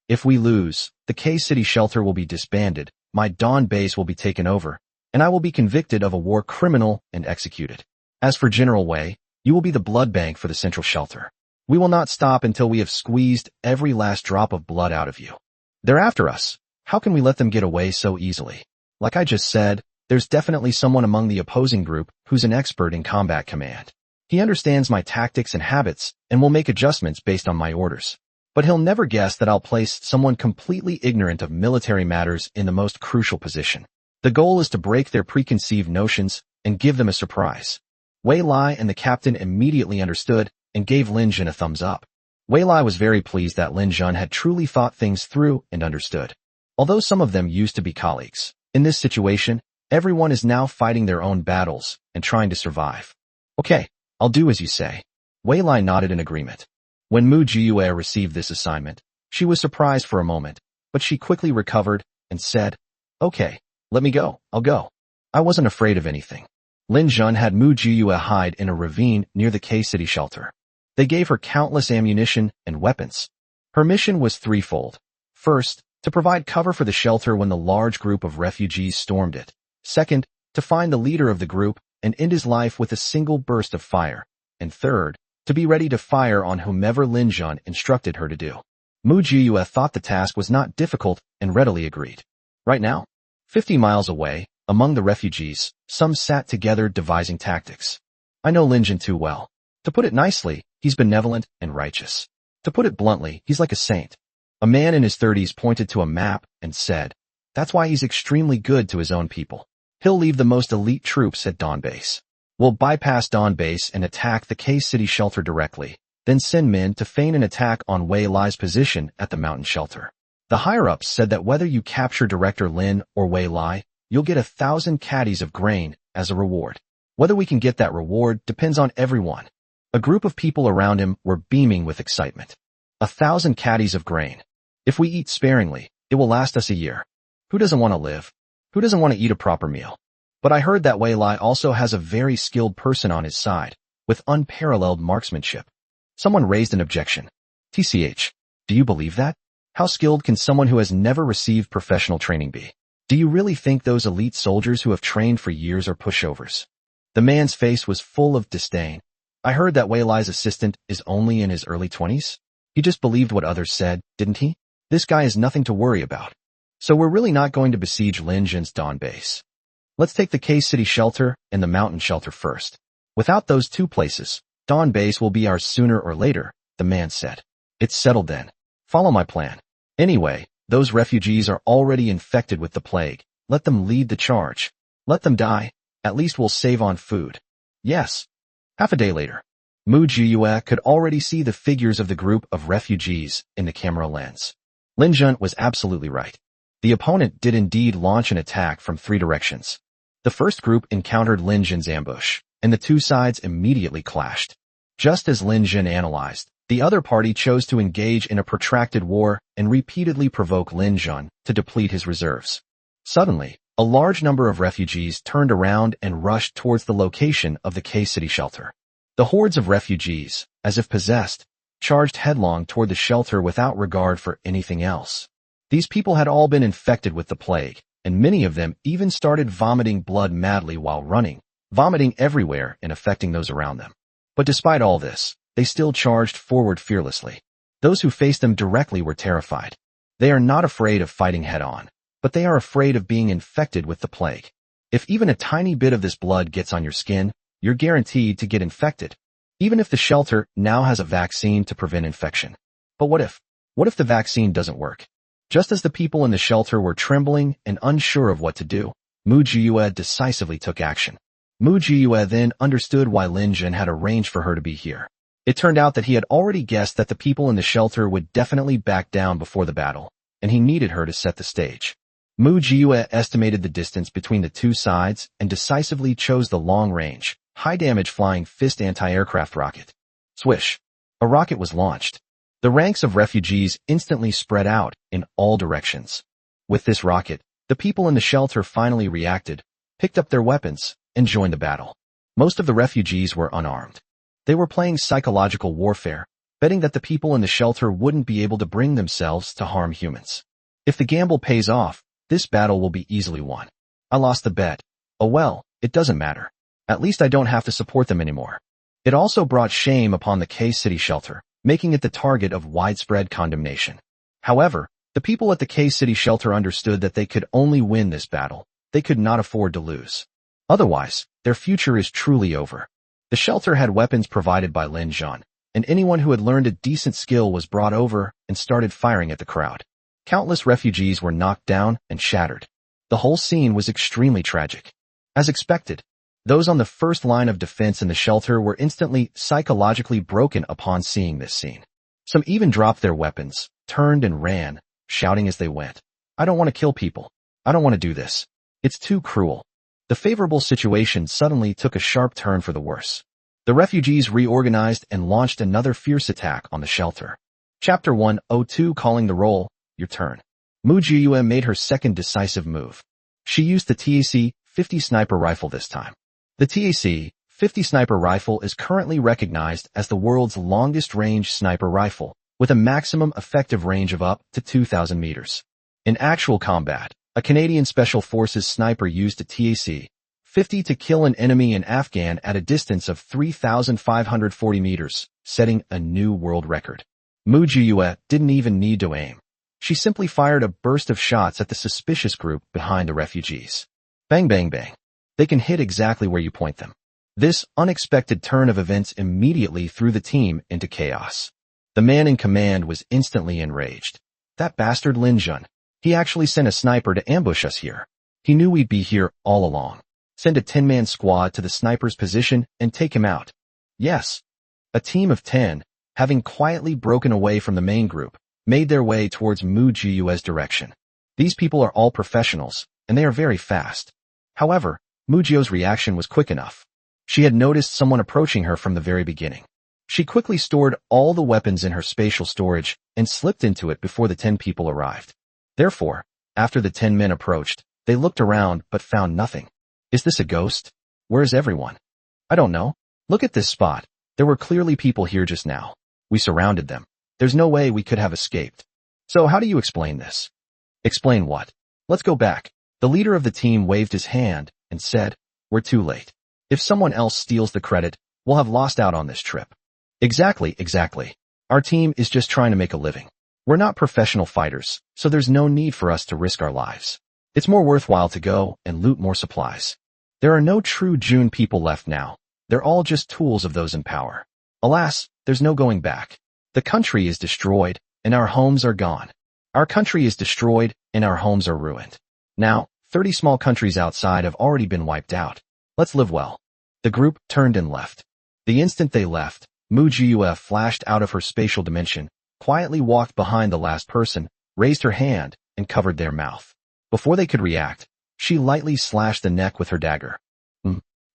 If we lose, the K-City Shelter will be disbanded, my Dawn base will be taken over, and I will be convicted of a war criminal and executed. As for General Wei, you will be the blood bank for the Central Shelter. We will not stop until we have squeezed every last drop of blood out of you. They're after us. How can we let them get away so easily? Like I just said, there's definitely someone among the opposing group who's an expert in combat command. He understands my tactics and habits and will make adjustments based on my orders. But he'll never guess that I'll place someone completely ignorant of military matters in the most crucial position. The goal is to break their preconceived notions and give them a surprise." Wei Lai and the captain immediately understood and gave Lin Jin a thumbs up. Wei Lai was very pleased that Lin Jin had truly thought things through and understood. Although some of them used to be colleagues, in this situation, everyone is now fighting their own battles and trying to survive. "Okay, I'll do as you say." Wei Lai nodded in agreement. When Mu Jiyue received this assignment, she was surprised for a moment, but she quickly recovered and said, "Okay, let me go, I'll go." I wasn't afraid of anything. Lin Jun had Mu Jiyue hide in a ravine near the K-City Shelter. They gave her countless ammunition and weapons. Her mission was threefold. First, to provide cover for the shelter when the large group of refugees stormed it. Second, to find the leader of the group and end his life with a single burst of fire. And third, to be ready to fire on whomever Lin Jun instructed her to do. Mu Jiyue thought the task was not difficult and readily agreed. Right now, 50 miles away, among the refugees, some sat together devising tactics. I know Lin Jun too well. To put it nicely, he's benevolent and righteous. To put it bluntly, he's like a saint. A man in his 30s pointed to a map and said, "That's why he's extremely good to his own people. He'll leave the most elite troops at Dawn Base. We'll bypass Dawn Base and attack the K-City Shelter directly, then send men to feign an attack on Wei Lai's position at the mountain shelter." The higher-ups said that whether you capture Director Lin or Wei Lai, you'll get 1,000 caddies of grain as a reward. Whether we can get that reward depends on everyone. A group of people around him were beaming with excitement. 1,000 caddies of grain. If we eat sparingly, it will last us a year. Who doesn't want to live? Who doesn't want to eat a proper meal? But I heard that Wei Lai also has a very skilled person on his side, with unparalleled marksmanship. Someone raised an objection. TCH, do you believe that? How skilled can someone who has never received professional training be? Do you really think those elite soldiers who have trained for years are pushovers? The man's face was full of disdain. I heard that Wei Lai's assistant is only in his early 20s. He just believed what others said, didn't he? This guy is nothing to worry about. So we're really not going to besiege Lin Jin's Dawn Base. Let's take the K-City Shelter and the Mountain Shelter first. Without those two places, Dawn Base will be ours sooner or later, the man said. It's settled then. Follow my plan. Anyway, those refugees are already infected with the plague. Let them lead the charge. Let them die. At least we'll save on food. Yes. Half a day later, Mu Jiyue could already see the figures of the group of refugees in the camera lens. Lin Jun was absolutely right. The opponent did indeed launch an attack from 3 directions. The first group encountered Lin Jin's ambush, and the two sides immediately clashed. Just as Lin Jin analyzed, the other party chose to engage in a protracted war and repeatedly provoke Lin Jun to deplete his reserves. Suddenly, a large number of refugees turned around and rushed towards the location of the K-City Shelter. The hordes of refugees, as if possessed, charged headlong toward the shelter without regard for anything else. These people had all been infected with the plague, and many of them even started vomiting blood madly while running, vomiting everywhere and affecting those around them. But despite all this, they still charged forward fearlessly. Those who faced them directly were terrified. They are not afraid of fighting head-on, but they are afraid of being infected with the plague. If even a tiny bit of this blood gets on your skin, you're guaranteed to get infected, even if the shelter now has a vaccine to prevent infection. But what if? What if the vaccine doesn't work? Just as the people in the shelter were trembling and unsure of what to do, Mu Jiyue decisively took action. Mu Jiyue then understood why Lin Jin had arranged for her to be here. It turned out that he had already guessed that the people in the shelter would definitely back down before the battle, and he needed her to set the stage. Mu Jiue estimated the distance between the two sides and decisively chose the long-range, high-damage flying fist anti-aircraft rocket. Swish! A rocket was launched. The ranks of refugees instantly spread out in all directions. With this rocket, the people in the shelter finally reacted, picked up their weapons, and joined the battle. Most of the refugees were unarmed. They were playing psychological warfare, betting that the people in the shelter wouldn't be able to bring themselves to harm humans. If the gamble pays off, this battle will be easily won. I lost the bet. Oh well, it doesn't matter. At least I don't have to support them anymore. It also brought shame upon the K-City shelter, making it the target of widespread condemnation. However, the people at the K-City shelter understood that they could only win this battle. They could not afford to lose. Otherwise, their future is truly over. The shelter had weapons provided by Lin Zhan, and anyone who had learned a decent skill was brought over and started firing at the crowd. Countless refugees were knocked down and shattered. The whole scene was extremely tragic. As expected, those on the first line of defense in the shelter were instantly psychologically broken upon seeing this scene. Some even dropped their weapons, turned and ran, shouting as they went, "I don't want to kill people. I don't want to do this. It's too cruel." The favorable situation suddenly took a sharp turn for the worse. The refugees reorganized and launched another fierce attack on the shelter. Chapter 102 Calling the Roll. Your turn. Mu Jiue made her second decisive move. She used the TAC-50 sniper rifle this time. The TAC-50 sniper rifle is currently recognized as the world's longest-range sniper rifle, with a maximum effective range of up to 2,000 meters. In actual combat, a Canadian Special Forces sniper used a TAC-50 to kill an enemy in Afghan at a distance of 3,540 meters, setting a new world record. Mu Jiue didn't even need to aim. She simply fired a burst of shots at the suspicious group behind the refugees. Bang bang bang. They can hit exactly where you point them. This unexpected turn of events immediately threw the team into chaos. The man in command was instantly enraged. That bastard Lin Zhan. He actually sent a sniper to ambush us here. He knew we'd be here all along. Send a 10-man squad to the sniper's position and take him out. Yes. A team of 10, having quietly broken away from the main group, made their way towards Mu Jiue's direction. These people are all professionals, and they are very fast. However, Mu Jiue's reaction was quick enough. She had noticed someone approaching her from the very beginning. She quickly stored all the weapons in her spatial storage and slipped into it before the 10 people arrived. Therefore, after the 10 men approached, they looked around but found nothing. Is this a ghost? Where is everyone? I don't know. Look at this spot. There were clearly people here just now. We surrounded them. There's no way we could have escaped. So how do you explain this? Explain what? Let's go back. The leader of the team waved his hand and said, "We're too late. If someone else steals the credit, we'll have lost out on this trip." Exactly. Our team is just trying to make a living. We're not professional fighters, so there's no need for us to risk our lives. It's more worthwhile to go and loot more supplies. There are no true June people left now. They're all just tools of those in power. Alas, there's no going back. The country is destroyed, and our homes are gone. Our country is destroyed, and our homes are ruined. Now, 30 small countries outside have already been wiped out. Let's live well. The group turned and left. The instant they left, Mu Jiue flashed out of her spatial dimension, quietly walked behind the last person, raised her hand, and covered their mouth. Before they could react, she lightly slashed the neck with her dagger.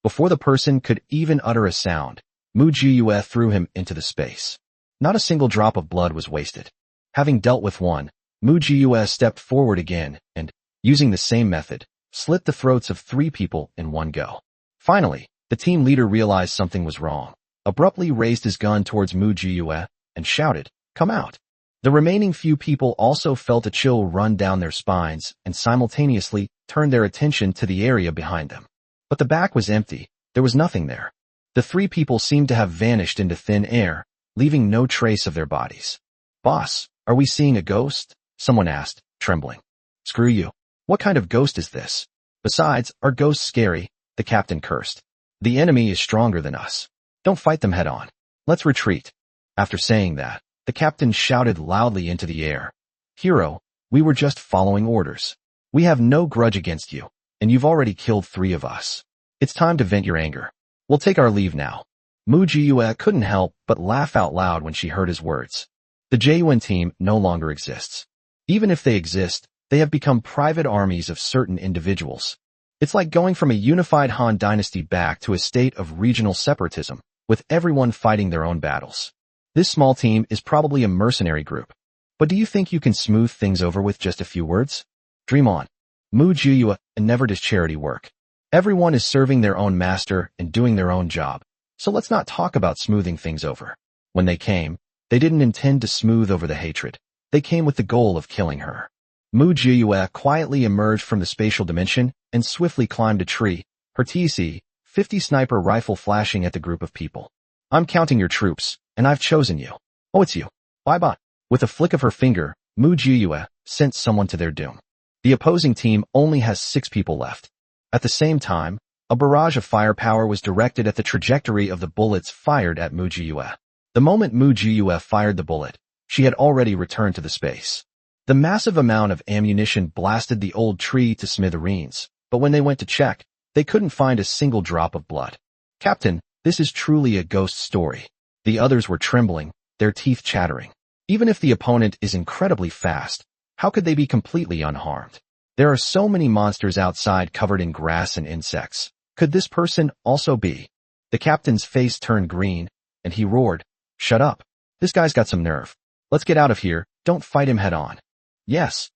Before the person could even utter a sound, Mu Jiue threw him into the space. Not a single drop of blood was wasted. Having dealt with one, Mu Jiue stepped forward again and, using the same method, slit the throats of 3 people in one go. Finally, the team leader realized something was wrong, abruptly raised his gun towards Mu Jiue, and shouted, "Come out." The remaining few people also felt a chill run down their spines and simultaneously turned their attention to the area behind them. But the back was empty. There was nothing there. The 3 people seemed to have vanished into thin air, leaving no trace of their bodies. "Boss, are we seeing a ghost?" someone asked, trembling. "Screw you. What kind of ghost is this? Besides, are ghosts scary?" the captain cursed. "The enemy is stronger than us. Don't fight them head on. Let's retreat." After saying that, the captain shouted loudly into the air, "Hero, we were just following orders. We have no grudge against you, and you've already killed 3 of us. It's time to vent your anger. We'll take our leave now." Mu Jiue couldn't help but laugh out loud when she heard his words. The Jayuan team no longer exists. Even if they exist, They have become private armies of certain individuals. It's like going from a unified Han dynasty back to a state of regional separatism, with everyone fighting their own battles. This small team is probably a mercenary group. But do you think you can smooth things over with just a few words? Dream on. Mu Jiyua, and never does charity work. Everyone is serving their own master and doing their own job. So let's not talk about smoothing things over. When they came, they didn't intend to smooth over the hatred. They came with the goal of killing her. Mu Jiyue quietly emerged from the spatial dimension and swiftly climbed a tree, her TC-50 sniper rifle flashing at the group of people. I'm counting your troops, and I've chosen you. Oh, it's you. Bye-bye. With a flick of her finger, Mu Jiyue sent someone to their doom. The opposing team only has 6 people left. At the same time, a barrage of firepower was directed at the trajectory of the bullets fired at Mu Jiyue. The moment Mu Jiyue fired the bullet, she had already returned to the space. The massive amount of ammunition blasted the old tree to smithereens, but when they went to check, they couldn't find a single drop of blood. Captain, this is truly a ghost story. The others were trembling, their teeth chattering. Even if the opponent is incredibly fast, how could they be completely unharmed? There are so many monsters outside covered in grass and insects. Could this person also be? The captain's face turned green, and he roared, "Shut up. This guy's got some nerve. Let's get out of here, don't fight him head on." Yes.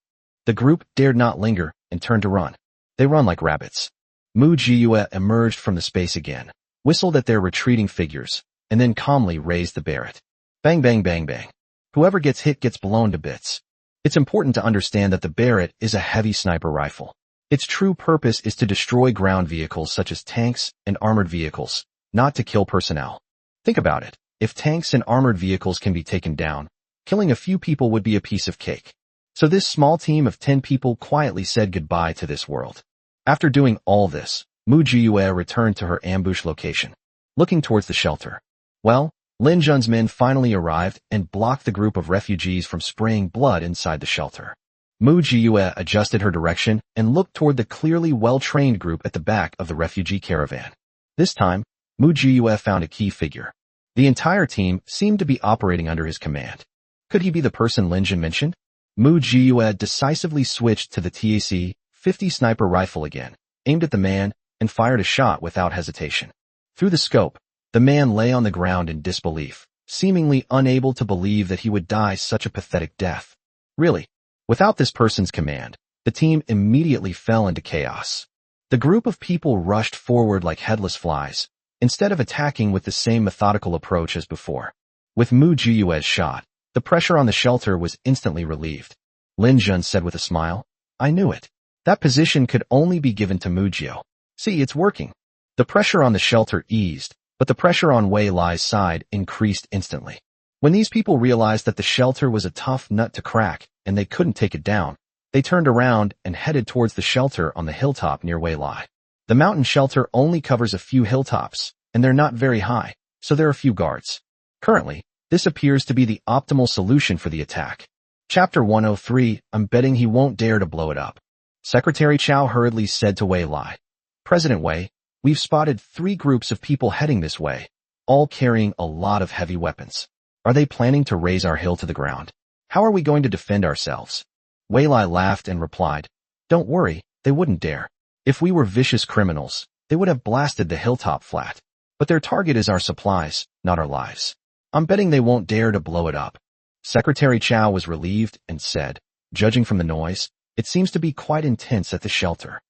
The group dared not linger and turned to run. They run like rabbits. Mu Jiyue emerged from the space again, whistled at their retreating figures, and then calmly raised the Barrett. Bang bang bang bang. Whoever gets hit gets blown to bits. It's important to understand that the Barrett is a heavy sniper rifle. Its true purpose is to destroy ground vehicles such as tanks and armored vehicles, not to kill personnel. Think about it. If tanks and armored vehicles can be taken down, killing a few people would be a piece of cake. So this small team of 10 people quietly said goodbye to this world. After doing all this, Mu Jiyue returned to her ambush location, looking towards the shelter. Well, Lin Jun's men finally arrived and blocked the group of refugees from spraying blood inside the shelter. Mu Jiyue adjusted her direction and looked toward the clearly well-trained group at the back of the refugee caravan. This time, Mu Jiyue found a key figure. The entire team seemed to be operating under his command. Could he be the person Lin Jun mentioned? Mu Jiyue decisively switched to the TAC-50 sniper rifle again, aimed at the man, and fired a shot without hesitation. Through the scope, the man lay on the ground in disbelief, seemingly unable to believe that he would die such a pathetic death. Really, without this person's command, the team immediately fell into chaos. The group of people rushed forward like headless flies, instead of attacking with the same methodical approach as before. With Mu Jiyue's shot, the pressure on the shelter was instantly relieved. Lin Jun said with a smile, "I knew it. That position could only be given to Mu Jio. See, it's working." The pressure on the shelter eased, but the pressure on Wei Lai's side increased instantly. When these people realized that the shelter was a tough nut to crack and they couldn't take it down, they turned around and headed towards the shelter on the hilltop near Wei Lai. The mountain shelter only covers a few hilltops, and they're not very high, so there are few guards. Currently, this appears to be the optimal solution for the attack. Chapter 103, I'm betting he won't dare to blow it up. Secretary Chow hurriedly said to Wei Lai, "President Wei, we've spotted 3 groups of people heading this way, all carrying a lot of heavy weapons. Are they planning to raise our hill to the ground? How are we going to defend ourselves?" Wei Lai laughed and replied, "Don't worry, they wouldn't dare. If we were vicious criminals, they would have blasted the hilltop flat. But their target is our supplies, not our lives. I'm betting they won't dare to blow it up." Secretary Chow was relieved and said, "Judging from the noise, it seems to be quite intense at the shelter."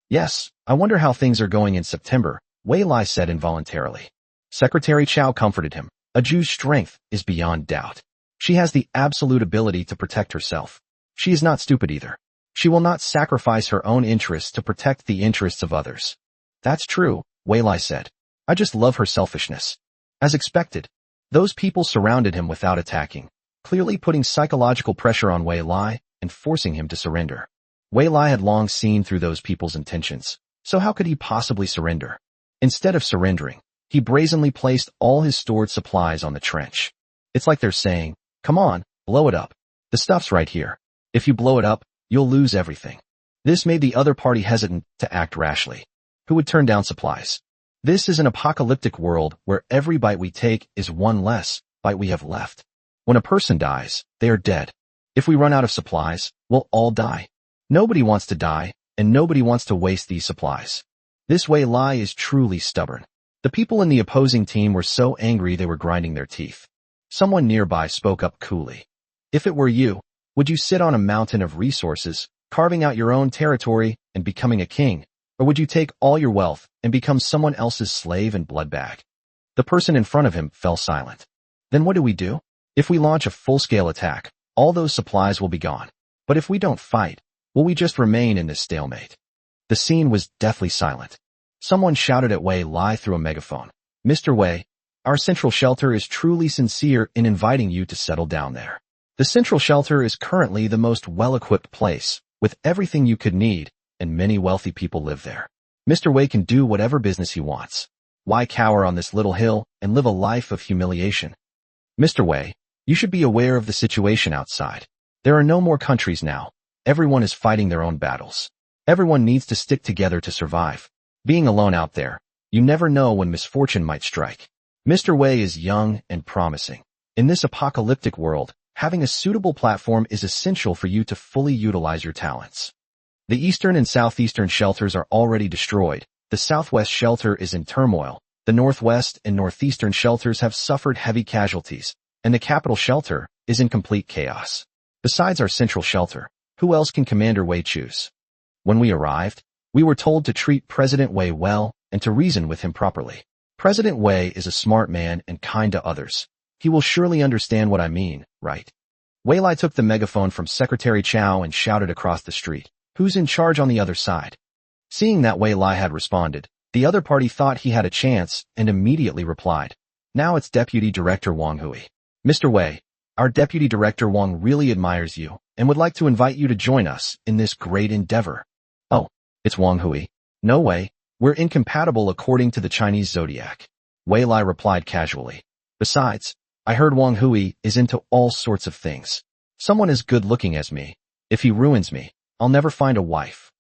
"Yes, I wonder how things are going in September," Wei Lai said involuntarily. Secretary Chow comforted him. "A Jew's strength is beyond doubt. She has the absolute ability to protect herself. She is not stupid either. She will not sacrifice her own interests to protect the interests of others." "That's true," Wei Lai said. "I just love her selfishness." As expected, those people surrounded him without attacking, clearly putting psychological pressure on Wei Lai and forcing him to surrender. Wei Lai had long seen through those people's intentions, so how could he possibly surrender? Instead of surrendering, he brazenly placed all his stored supplies on the trench. It's like they're saying, "Come on, blow it up. The stuff's right here. If you blow it up, you'll lose everything." This made the other party hesitant to act rashly. Who would turn down supplies? This is an apocalyptic world where every bite we take is one less bite we have left. When a person dies, they are dead. If we run out of supplies, we'll all die. Nobody wants to die, and nobody wants to waste these supplies. This Wei Lai is truly stubborn. The people in the opposing team were so angry they were grinding their teeth. Someone nearby spoke up coolly. If it were you, would you sit on a mountain of resources, carving out your own territory and becoming a king, or would you take all your wealth and become someone else's slave and blood bag? The person in front of him fell silent. Then what do we do? If we launch a full-scale attack, all those supplies will be gone. But if we don't fight, will we just remain in this stalemate? The scene was deathly silent. Someone shouted at Wei Lai through a megaphone. Mr. Wei, our central shelter is truly sincere in inviting you to settle down there. The central shelter is currently the most well-equipped place, with everything you could need, and many wealthy people live there. Mr. Wei can do whatever business he wants. Why cower on this little hill and live a life of humiliation? Mr. Wei, you should be aware of the situation outside. There are no more countries now. Everyone is fighting their own battles. Everyone needs to stick together to survive. Being alone out there, you never know when misfortune might strike. Mr. Wei is young and promising. In this apocalyptic world, having a suitable platform is essential for you to fully utilize your talents. The eastern and southeastern shelters are already destroyed. The southwest shelter is in turmoil. The northwest and northeastern shelters have suffered heavy casualties, and the capital shelter is in complete chaos. Besides our central shelter, who else can Commander Wei choose? When we arrived, we were told to treat President Wei well and to reason with him properly. President Wei is a smart man and kind to others. He will surely understand what I mean, right? Wei Lai took the megaphone from Secretary Chow and shouted across the street. Who's in charge on the other side? Seeing that Wei Lai had responded, the other party thought he had a chance and immediately replied. Now it's Deputy Director Wang Hui. Mr. Wei, our Deputy Director Wang really admires you and would like to invite you to join us in this great endeavor. Oh, it's Wang Hui. No way, we're incompatible according to the Chinese zodiac. Wei Lai replied casually. Besides, I heard Wang Hui is into all sorts of things. Someone as good-looking as me. If he ruins me, I'll never find a wife.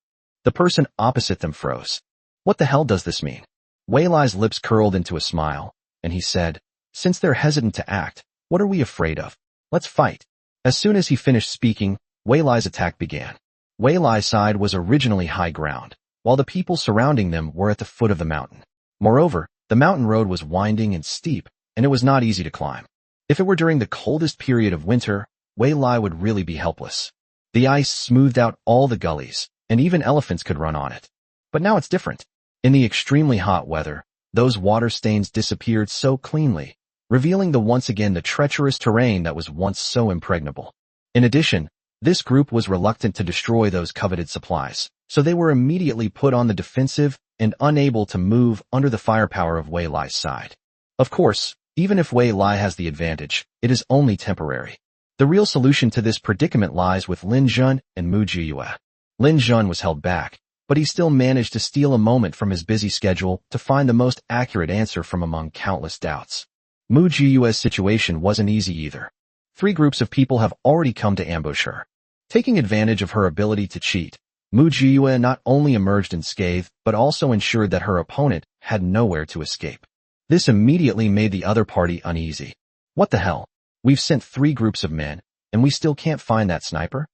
The person opposite them froze. What the hell does this mean? Wei Lai's lips curled into a smile, and he said, since they're hesitant to act, what are we afraid of? Let's fight. As soon as he finished speaking, Wei Lai's attack began. Wei Lai's side was originally high ground, while the people surrounding them were at the foot of the mountain. Moreover, the mountain road was winding and steep, and it was not easy to climb. If it were during the coldest period of winter, Wei Lai would really be helpless. The ice smoothed out all the gullies, and even elephants could run on it. But now it's different. In the extremely hot weather, those water stains disappeared so cleanly, revealing once again the treacherous terrain that was once so impregnable. In addition, this group was reluctant to destroy those coveted supplies, so they were immediately put on the defensive and unable to move under the firepower of Wei Lai's side. Of course, even if Wei Lai has the advantage, it is only temporary. The real solution to this predicament lies with Lin Jun and Mu Jiyue. Lin Jun was held back, but he still managed to steal a moment from his busy schedule to find the most accurate answer from among countless doubts. Mu Jiyue's situation wasn't easy either. 3 groups of people have already come to ambush her. Taking advantage of her ability to cheat, Mu Jiyue not only emerged unscathed, but also ensured that her opponent had nowhere to escape. This immediately made the other party uneasy. What the hell? We've sent 3 groups of men, and we still can't find that sniper?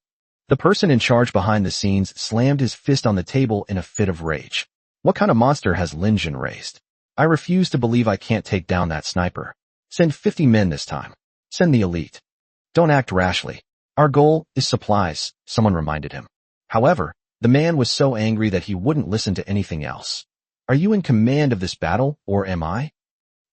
The person in charge behind the scenes slammed his fist on the table in a fit of rage. What kind of monster has Lin Jun raised? I refuse to believe I can't take down that sniper. Send 50 men this time. Send the elite. Don't act rashly. Our goal is supplies, someone reminded him. However, the man was so angry that he wouldn't listen to anything else. Are you in command of this battle, or am I?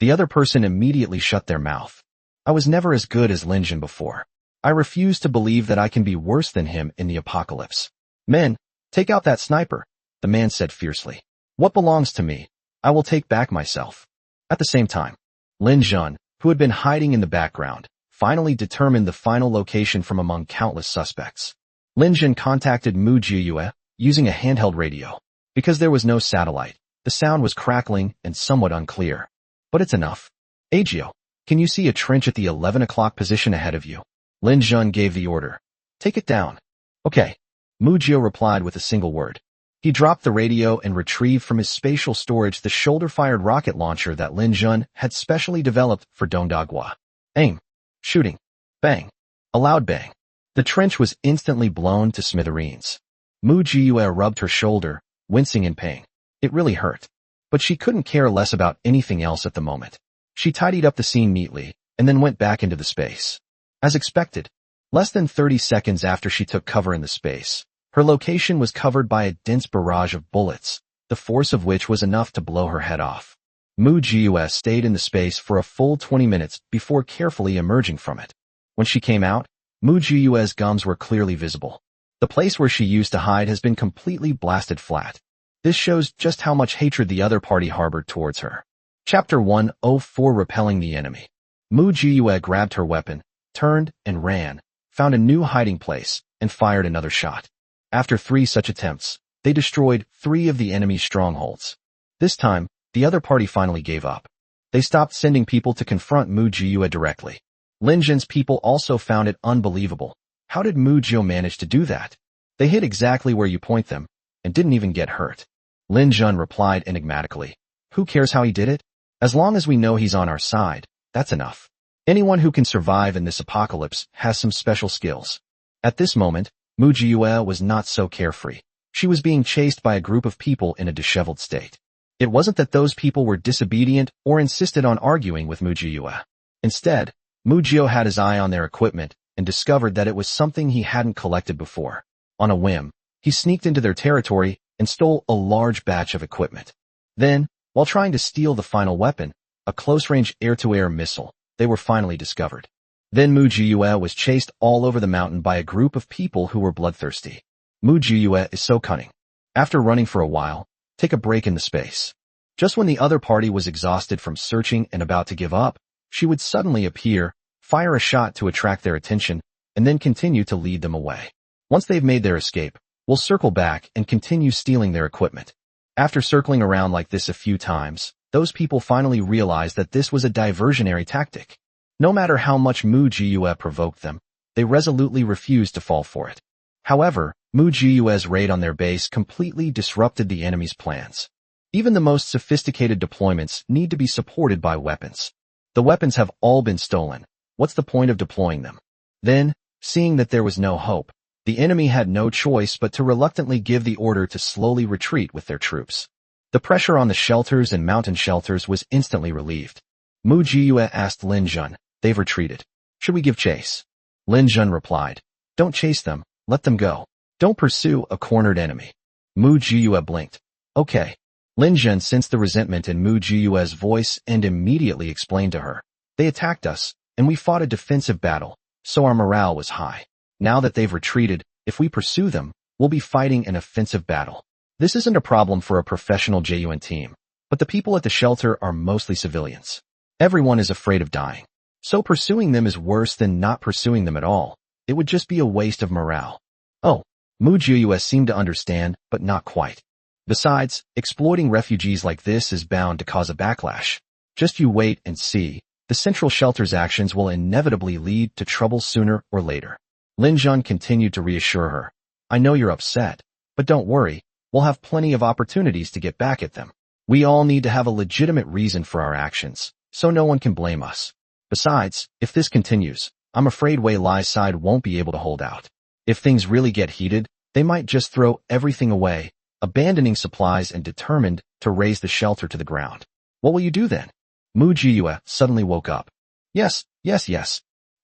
The other person immediately shut their mouth. I was never as good as Lin Jun before. I refuse to believe that I can be worse than him in the apocalypse. Men, take out that sniper, the man said fiercely. What belongs to me, I will take back myself. At the same time, Lin Jun, who had been hiding in the background, finally determined the final location from among countless suspects. Lin Jun contacted Mu Jiyue using a handheld radio. Because there was no satellite, the sound was crackling and somewhat unclear. But it's enough. Agio, can you see a trench at the 11 o'clock position ahead of you? Lin Jun gave the order. Take it down. Okay. Mu Jio replied with a single word. He dropped the radio and retrieved from his spatial storage the shoulder-fired rocket launcher that Lin Jun had specially developed for Dongdagua. Aim. Shooting. Bang. A loud bang. The trench was instantly blown to smithereens. Mu Jiyue rubbed her shoulder, wincing in pain. It really hurt. But she couldn't care less about anything else at the moment. She tidied up the scene neatly, and then went back into the space. As expected, less than 30 seconds after she took cover in the space, her location was covered by a dense barrage of bullets, the force of which was enough to blow her head off. Mu Jiyue stayed in the space for a full 20 minutes before carefully emerging from it. When she came out, Mu Jiyue's gums were clearly visible. The place where she used to hide has been completely blasted flat. This shows just how much hatred the other party harbored towards her. Chapter 104 Repelling the Enemy. Mu Jiyue grabbed her weapon, turned and ran, found a new hiding place, and fired another shot. After 3 such attempts, they destroyed 3 of the enemy's strongholds. This time, the other party finally gave up. They stopped sending people to confront Mu Jiyue directly. Lin Zhen's people also found it unbelievable. How did Mu Jiyue manage to do that? They hit exactly where you point them, and didn't even get hurt. Lin Zhen replied enigmatically. Who cares how he did it? As long as we know he's on our side, that's enough. Anyone who can survive in this apocalypse has some special skills. At this moment, Mu Jiyue was not so carefree. She was being chased by a group of people in a disheveled state. It wasn't that those people were disobedient or insisted on arguing with Mu Jiyue. Instead, Mu Jiyue had his eye on their equipment and discovered that it was something he hadn't collected before. On a whim, he sneaked into their territory and stole a large batch of equipment. Then, while trying to steal the final weapon, a close-range air-to-air missile, they were finally discovered. Then Mu Jiyue was chased all over the mountain by a group of people who were bloodthirsty. Mu Jiyue is so cunning. After running for a while, take a break in the space. Just when the other party was exhausted from searching and about to give up, she would suddenly appear, fire a shot to attract their attention, and then continue to lead them away. Once they've made their escape, we'll circle back and continue stealing their equipment. After circling around like this a few times, those people finally realized that this was a diversionary tactic. No matter how much Mu Jiyue provoked them, they resolutely refused to fall for it. However, Mu Jiyue's raid on their base completely disrupted the enemy's plans. Even the most sophisticated deployments need to be supported by weapons. The weapons have all been stolen. What's the point of deploying them? Then, seeing that there was no hope, the enemy had no choice but to reluctantly give the order to slowly retreat with their troops. The pressure on the shelters and mountain shelters was instantly relieved. Mu Jiyue asked Lin Zhen, "They've retreated. Should we give chase?" Lin Zhen replied, "Don't chase them, let them go. Don't pursue a cornered enemy." Mu Jiyue blinked. "Okay." Lin Zhen sensed the resentment in Mu Jiyue's voice and immediately explained to her, "They attacked us, and we fought a defensive battle, so our morale was high. Now that they've retreated, if we pursue them, we'll be fighting an offensive battle. This isn't a problem for a professional JUN team, but the people at the shelter are mostly civilians. Everyone is afraid of dying. So pursuing them is worse than not pursuing them at all. It would just be a waste of morale." Oh, Mu Jiyue seemed to understand, but not quite. Besides, exploiting refugees like this is bound to cause a backlash. Just you wait and see. The central shelter's actions will inevitably lead to trouble sooner or later. Lin Zhen continued to reassure her. "I know you're upset, but don't worry, we'll have plenty of opportunities to get back at them. We all need to have a legitimate reason for our actions, so no one can blame us. Besides, if this continues, I'm afraid Wei Lai's side won't be able to hold out. If things really get heated, they might just throw everything away, abandoning supplies and determined to raze the shelter to the ground. What will you do then?" Mu Jiyue suddenly woke up. Yes.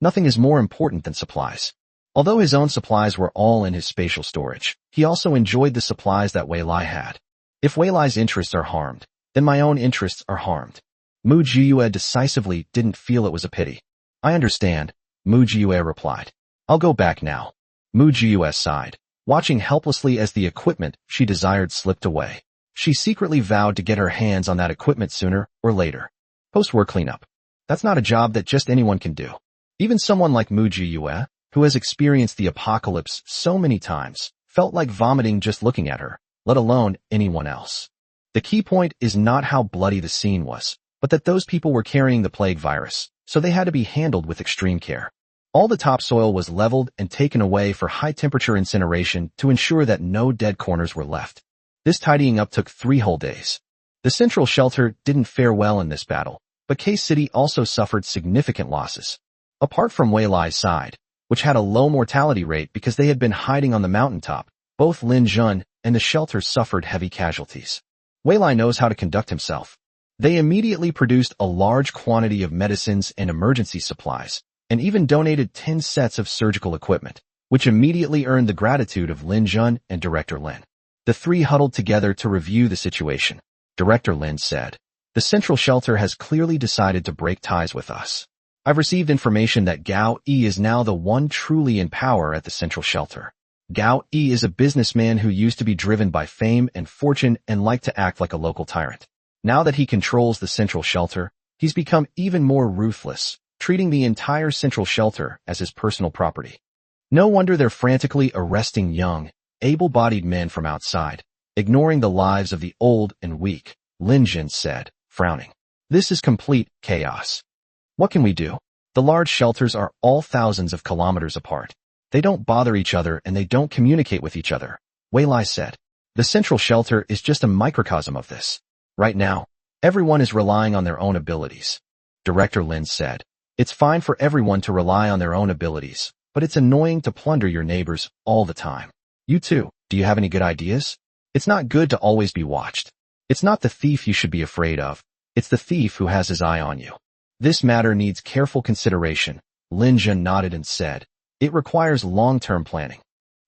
Nothing is more important than supplies. Although his own supplies were all in his spatial storage, he also enjoyed the supplies that Wei Lai had. If Wei Lai's interests are harmed, then my own interests are harmed. Mu Jiyue decisively didn't feel it was a pity. "I understand," Mu Jiyue replied. "I'll go back now." Mu Jiyue sighed, watching helplessly as the equipment she desired slipped away. She secretly vowed to get her hands on that equipment sooner or later. Post-war cleanup. That's not a job that just anyone can do. Even someone like Mu Jiyue, who has experienced the apocalypse so many times, felt like vomiting just looking at her, let alone anyone else. The key point is not how bloody the scene was, but that those people were carrying the plague virus, so they had to be handled with extreme care. All the topsoil was leveled and taken away for high-temperature incineration to ensure that no dead corners were left. This tidying up took 3 whole days. The central shelter didn't fare well in this battle, but K-City also suffered significant losses. Apart from Wei Lai's side, which had a low mortality rate because they had been hiding on the mountaintop, Both Lin Jun and the shelter suffered heavy casualties. Wei Lai knows how to conduct himself. They immediately produced a large quantity of medicines and emergency supplies, and even donated 10 sets of surgical equipment, which immediately earned the gratitude of Lin Jun and Director Lin. The three huddled together to review the situation. Director Lin said, "The central shelter has clearly decided to break ties with us. I've received information that Gao Yi is now the one truly in power at the central shelter. Gao Yi is a businessman who used to be driven by fame and fortune and liked to act like a local tyrant. Now that he controls the central shelter, he's become even more ruthless, treating the entire central shelter as his personal property. No wonder they're frantically arresting young, able-bodied men from outside, ignoring the lives of the old and weak," Lin Jun said, frowning. "This is complete chaos. What can we do? The large shelters are all thousands of kilometers apart. They don't bother each other and they don't communicate with each other," Wei Lai said. "The central shelter is just a microcosm of this. Right now, everyone is relying on their own abilities." Director Lin said, "It's fine for everyone to rely on their own abilities, but it's annoying to plunder your neighbors all the time. You too, do you have any good ideas? It's not good to always be watched. It's not the thief you should be afraid of. It's the thief who has his eye on you. This matter needs careful consideration," Lin Jun nodded and said. "It requires long-term planning."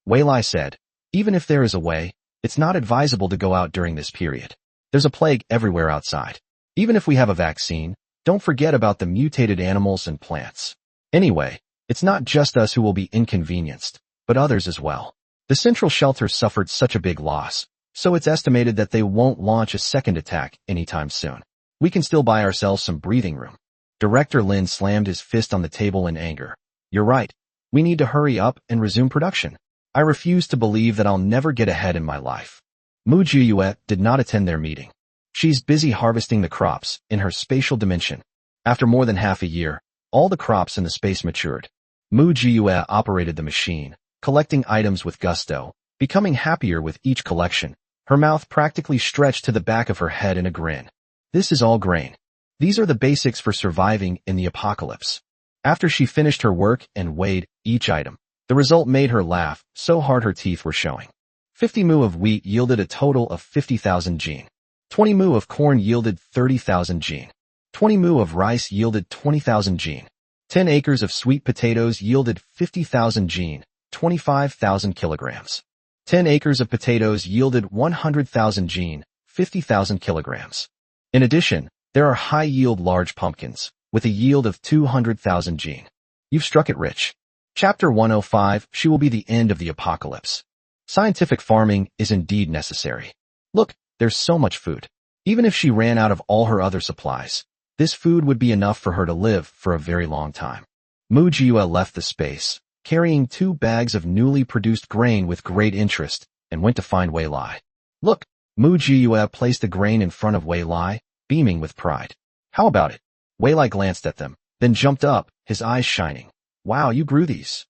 Wei Lai said, "Even if there is a way, it's not advisable to go out during this period. There's a plague everywhere outside. Even if we have a vaccine, don't forget about the mutated animals and plants. Anyway, it's not just us who will be inconvenienced, but others as well. The central shelter suffered such a big loss, so it's estimated that they won't launch a second attack anytime soon. We can still buy ourselves some breathing room." Director Lin slammed his fist on the table in anger. "You're right. We need to hurry up and resume production. I refuse to believe that I'll never get ahead in my life." Mu Jiyue did not attend their meeting. She's busy harvesting the crops in her spatial dimension. After more than half a year, all the crops in the space matured. Mu Jiyue operated the machine, collecting items with gusto, becoming happier with each collection. Her mouth practically stretched to the back of her head in a grin. "This is all grain. These are the basics for surviving in the apocalypse." After she finished her work and weighed each item, the result made her laugh so hard her teeth were showing. 50 mu of wheat yielded a total of 50,000 jin. 20 mu of corn yielded 30,000 jin. 20 mu of rice yielded 20,000 jin. 10 acres of sweet potatoes yielded 50,000 jin, 25,000 kilograms. 10 acres of potatoes yielded 100,000 jin, 50,000 kilograms. In addition, there are high-yield large pumpkins, with a yield of 200,000 jin. You've struck it rich. Chapter 105, She will be the end of the apocalypse. Scientific farming is indeed necessary. Look, there's so much food. Even if she ran out of all her other supplies, this food would be enough for her to live for a very long time. Mu Jiyue left the space, carrying 2 bags of newly produced grain with great interest, and went to find Wei Lai. "Look," Mu Jiyue placed the grain in front of Wei Lai, beaming with pride. "How about it?" Wei Lai glanced at them, then jumped up, his eyes shining. "Wow, you grew these."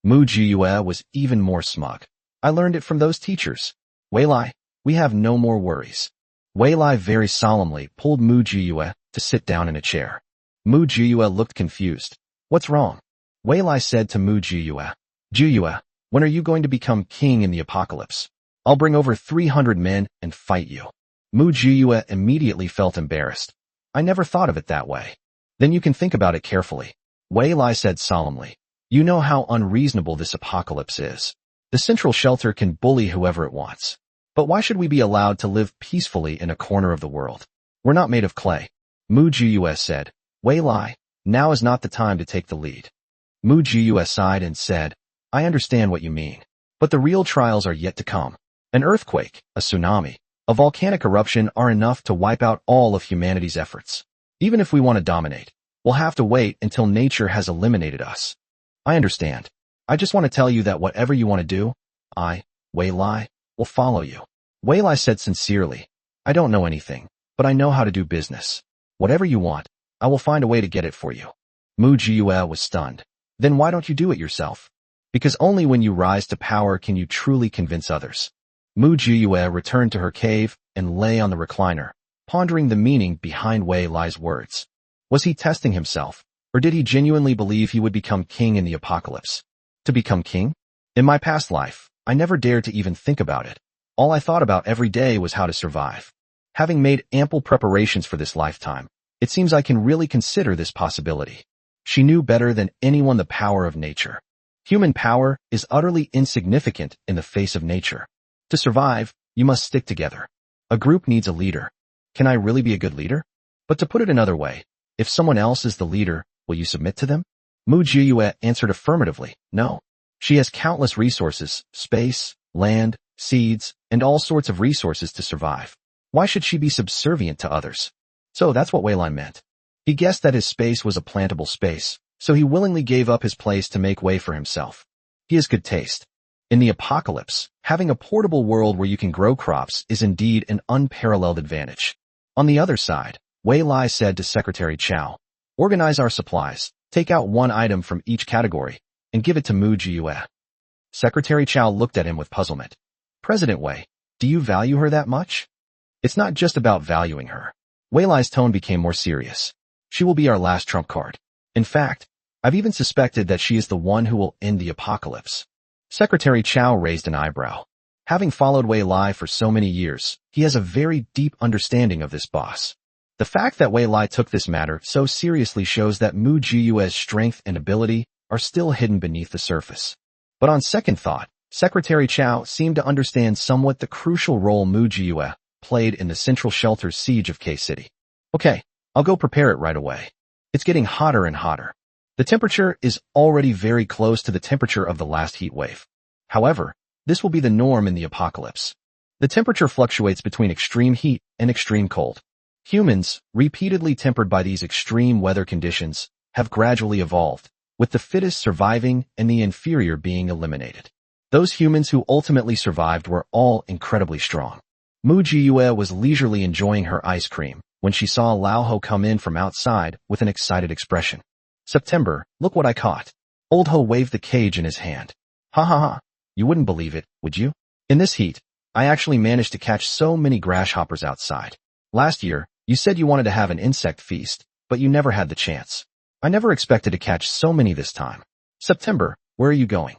Mu Jiyue was even more smug. "I learned it from those teachers. Wei Lai, we have no more worries." Wei Lai very solemnly pulled Mu Jiyue to sit down in a chair. Mu Jiyue looked confused. "What's wrong?" Wei Lai said to Mu Jiyue. "Jiyue, when are you going to become king in the apocalypse? I'll bring over 300 men and fight you." Mu Jiyue immediately felt embarrassed. "I never thought of it that way." "Then you can think about it carefully," Wei Lai said solemnly. "You know how unreasonable this apocalypse is. The central shelter can bully whoever it wants. But why should we be allowed to live peacefully in a corner of the world? We're not made of clay." Mu Jiyue said. "Wei Lai, now is not the time to take the lead." Mu Jiyue sighed and said, "I understand what you mean. But the real trials are yet to come. An earthquake, a tsunami, a volcanic eruption are enough to wipe out all of humanity's efforts. Even if we want to dominate, we'll have to wait until nature has eliminated us." "I understand. I just want to tell you that whatever you want to do, I, Wei Lai, will follow you." Wei Lai said sincerely, "I don't know anything, but I know how to do business. Whatever you want, I will find a way to get it for you." Mu Jiyue was stunned. "Then why don't you do it yourself?" "Because only when you rise to power can you truly convince others." Mu Jiyue returned to her cave and lay on the recliner, pondering the meaning behind Wei Lai's words. Was he testing himself, or did he genuinely believe he would become king in the apocalypse? To become king? In my past life, I never dared to even think about it. All I thought about every day was how to survive. Having made ample preparations for this lifetime, it seems I can really consider this possibility. She knew better than anyone the power of nature. Human power is utterly insignificant in the face of nature. To survive, you must stick together. A group needs a leader. Can I really be a good leader? But to put it another way, if someone else is the leader, will you submit to them? Mu Jiyue answered affirmatively, no. She has countless resources, space, land, seeds, and all sorts of resources to survive. Why should she be subservient to others? So that's what Weilai meant. He guessed that his space was a plantable space, so he willingly gave up his place to make way for himself. He has good taste. In the apocalypse, having a portable world where you can grow crops is indeed an unparalleled advantage. On the other side, Weilai said to Secretary Chow, organize our supplies, take out one item from each category, and give it to Mu Jiyue. Secretary Chow looked at him with puzzlement. President Wei, do you value her that much? It's not just about valuing her. Weilai's tone became more serious. She will be our last trump card. In fact, I've even suspected that she is the one who will end the apocalypse. Secretary Chow raised an eyebrow. Having followed Weilai for so many years, he has a very deep understanding of this boss. The fact that Weilai took this matter so seriously shows that Mu Jiyue's strength and ability are still hidden beneath the surface. But on second thought, Secretary Chow seemed to understand somewhat the crucial role Mu Jiyue played in the Central Shelter's siege of K-City. Okay, I'll go prepare it right away. It's getting hotter and hotter. The temperature is already very close to the temperature of the last heat wave. However, this will be the norm in the apocalypse. The temperature fluctuates between extreme heat and extreme cold. Humans, repeatedly tempered by these extreme weather conditions, have gradually evolved, with the fittest surviving and the inferior being eliminated. Those humans who ultimately survived were all incredibly strong. Mu Jiyue was leisurely enjoying her ice cream when she saw Lao Ho come in from outside with an excited expression. September, look what I caught. Old Ho waved the cage in his hand. Ha ha ha, you wouldn't believe it, would you? In this heat, I actually managed to catch so many grasshoppers outside. Last year, you said you wanted to have an insect feast, but you never had the chance. I never expected to catch so many this time. September, where are you going?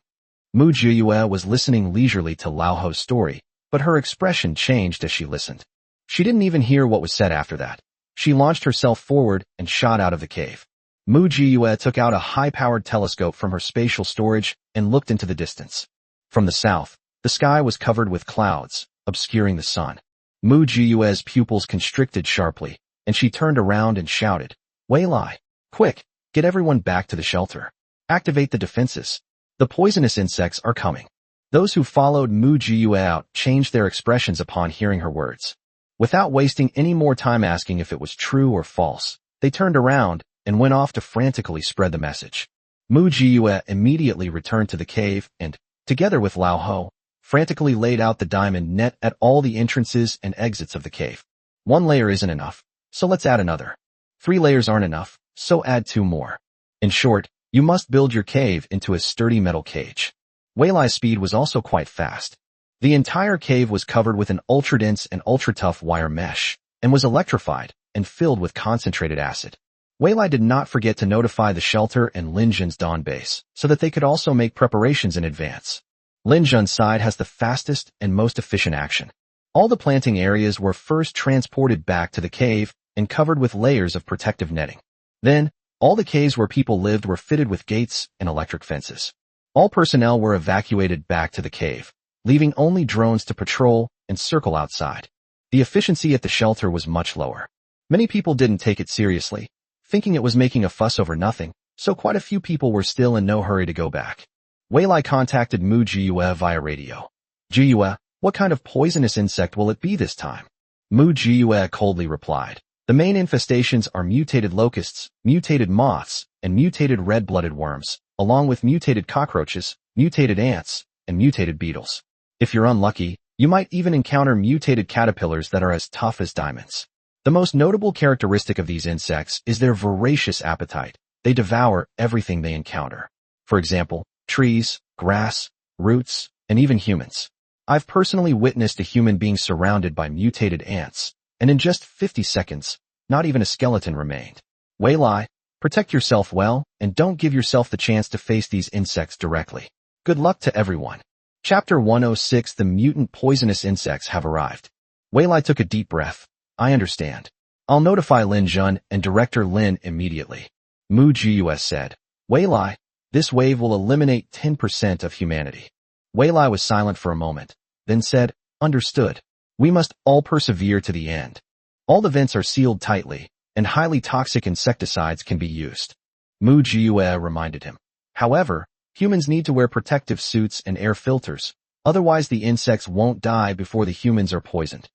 Mu Jiyue was listening leisurely to Lao Ho's story, but her expression changed as she listened. She didn't even hear what was said after that. She launched herself forward and shot out of the cave. Mu Jiyue took out a high-powered telescope from her spatial storage and looked into the distance. From the south, the sky was covered with clouds, obscuring the sun. Mu Jiyue's pupils constricted sharply, and she turned around and shouted, Weilai, quick, get everyone back to the shelter. Activate the defenses. The poisonous insects are coming. Those who followed Mu Jiyue out changed their expressions upon hearing her words. Without wasting any more time asking if it was true or false, they turned around and went off to frantically spread the message. Mu Jiyue immediately returned to the cave and, together with Lao Ho, frantically laid out the diamond net at all the entrances and exits of the cave. One layer isn't enough, so let's add another. 3 layers aren't enough, so add 2 more. In short, you must build your cave into a sturdy metal cage. Weilai's speed was also quite fast. The entire cave was covered with an ultra-dense and ultra-tough wire mesh, and was electrified and filled with concentrated acid. Weilai did not forget to notify the shelter and Linjun's dawn base, so that they could also make preparations in advance. Linjun's side has the fastest and most efficient action. All the planting areas were first transported back to the cave and covered with layers of protective netting. Then, all the caves where people lived were fitted with gates and electric fences. All personnel were evacuated back to the cave, leaving only drones to patrol and circle outside. The efficiency at the shelter was much lower. Many people didn't take it seriously, thinking it was making a fuss over nothing, so quite a few people were still in no hurry to go back. Weilai contacted Mu Jiyue via radio. Jiyue, what kind of poisonous insect will it be this time? Mu Jiyue coldly replied. The main infestations are mutated locusts, mutated moths, and mutated red-blooded worms, along with mutated cockroaches, mutated ants, and mutated beetles. If you're unlucky, you might even encounter mutated caterpillars that are as tough as diamonds. The most notable characteristic of these insects is their voracious appetite. They devour everything they encounter. For example, trees, grass, roots, and even humans. I've personally witnessed a human being surrounded by mutated ants, and in just 50 seconds, not even a skeleton remained. Weilai, protect yourself well, and don't give yourself the chance to face these insects directly. Good luck to everyone. Chapter 106. The mutant poisonous insects have arrived. Wei Lai took a deep breath. I understand. I'll notify Lin Jun and Director Lin immediately. Mu Gus said. Wei Lai, this wave will eliminate 10% of humanity. Wei Lai was silent for a moment, then said, understood. We must all persevere to the end. All the vents are sealed tightly, and highly toxic insecticides can be used. Mu Gus reminded him. However, humans need to wear protective suits and air filters, otherwise the insects won't die before the humans are poisoned.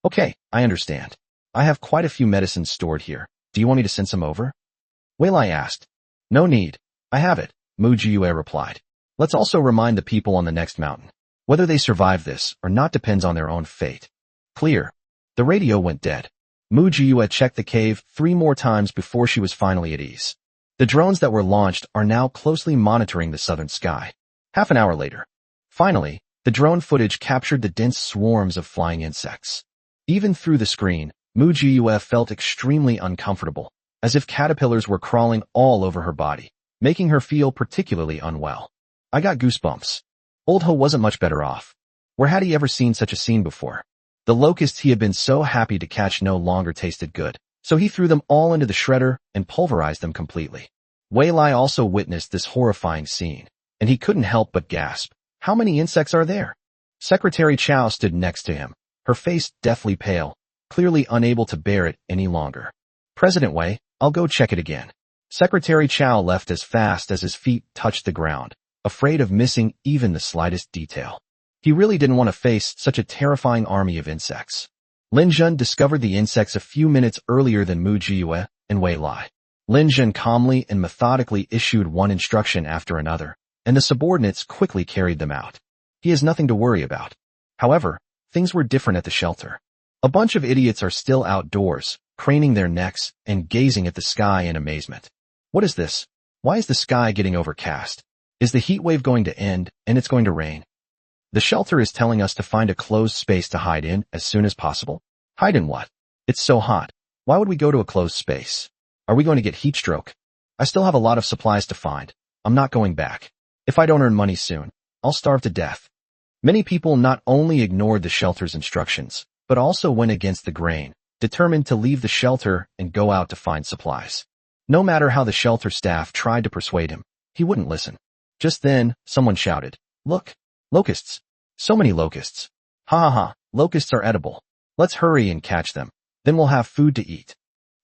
Okay, I understand. I have quite a few medicines stored here. Do you want me to send some over? Wei Lai asked. No need. I have it, Mu Gus replied. Let's also remind the people on the next mountain. Whether they survive this or not depends on their own fate. Clear. The radio went dead. Mu Gus checked the cave 3 more times before she was finally at ease. The drones that were launched are now closely monitoring the southern sky. Half an hour later. Finally, the drone footage captured the dense swarms of flying insects. Even through the screen, Mu Gus felt extremely uncomfortable, as if caterpillars were crawling all over her body, making her feel particularly unwell. I got goosebumps. Old Ho wasn't much better off. Where had he ever seen such a scene before? The locusts he had been so happy to catch no longer tasted good, so he threw them all into the shredder and pulverized them completely. Wei Lai also witnessed this horrifying scene, and he couldn't help but gasp. How many insects are there? Secretary Chow stood next to him, her face deathly pale, clearly unable to bear it any longer. President Wei, I'll go check it again. Secretary Chow left as fast as his feet touched the ground, afraid of missing even the slightest detail. He really didn't want to face such a terrifying army of insects. Lin Jun discovered the insects a few minutes earlier than Mu Gus and Wei Lai. Lin Jun calmly and methodically issued one instruction after another, and the subordinates quickly carried them out. He has nothing to worry about. However, things were different at the shelter. A bunch of idiots are still outdoors, craning their necks and gazing at the sky in amazement. What is this? Why is the sky getting overcast? Is the heat wave going to end and it's going to rain? The shelter is telling us to find a closed space to hide in as soon as possible. Hide in what? It's so hot. Why would we go to a closed space? Are we going to get heat stroke? I still have a lot of supplies to find. I'm not going back. If I don't earn money soon, I'll starve to death. Many people not only ignored the shelter's instructions, but also went against the grain, determined to leave the shelter and go out to find supplies. No matter how the shelter staff tried to persuade him, he wouldn't listen. Just then, someone shouted, "Look! Locusts! So many locusts! Ha ha ha, locusts are edible. Let's hurry and catch them. Then we'll have food to eat."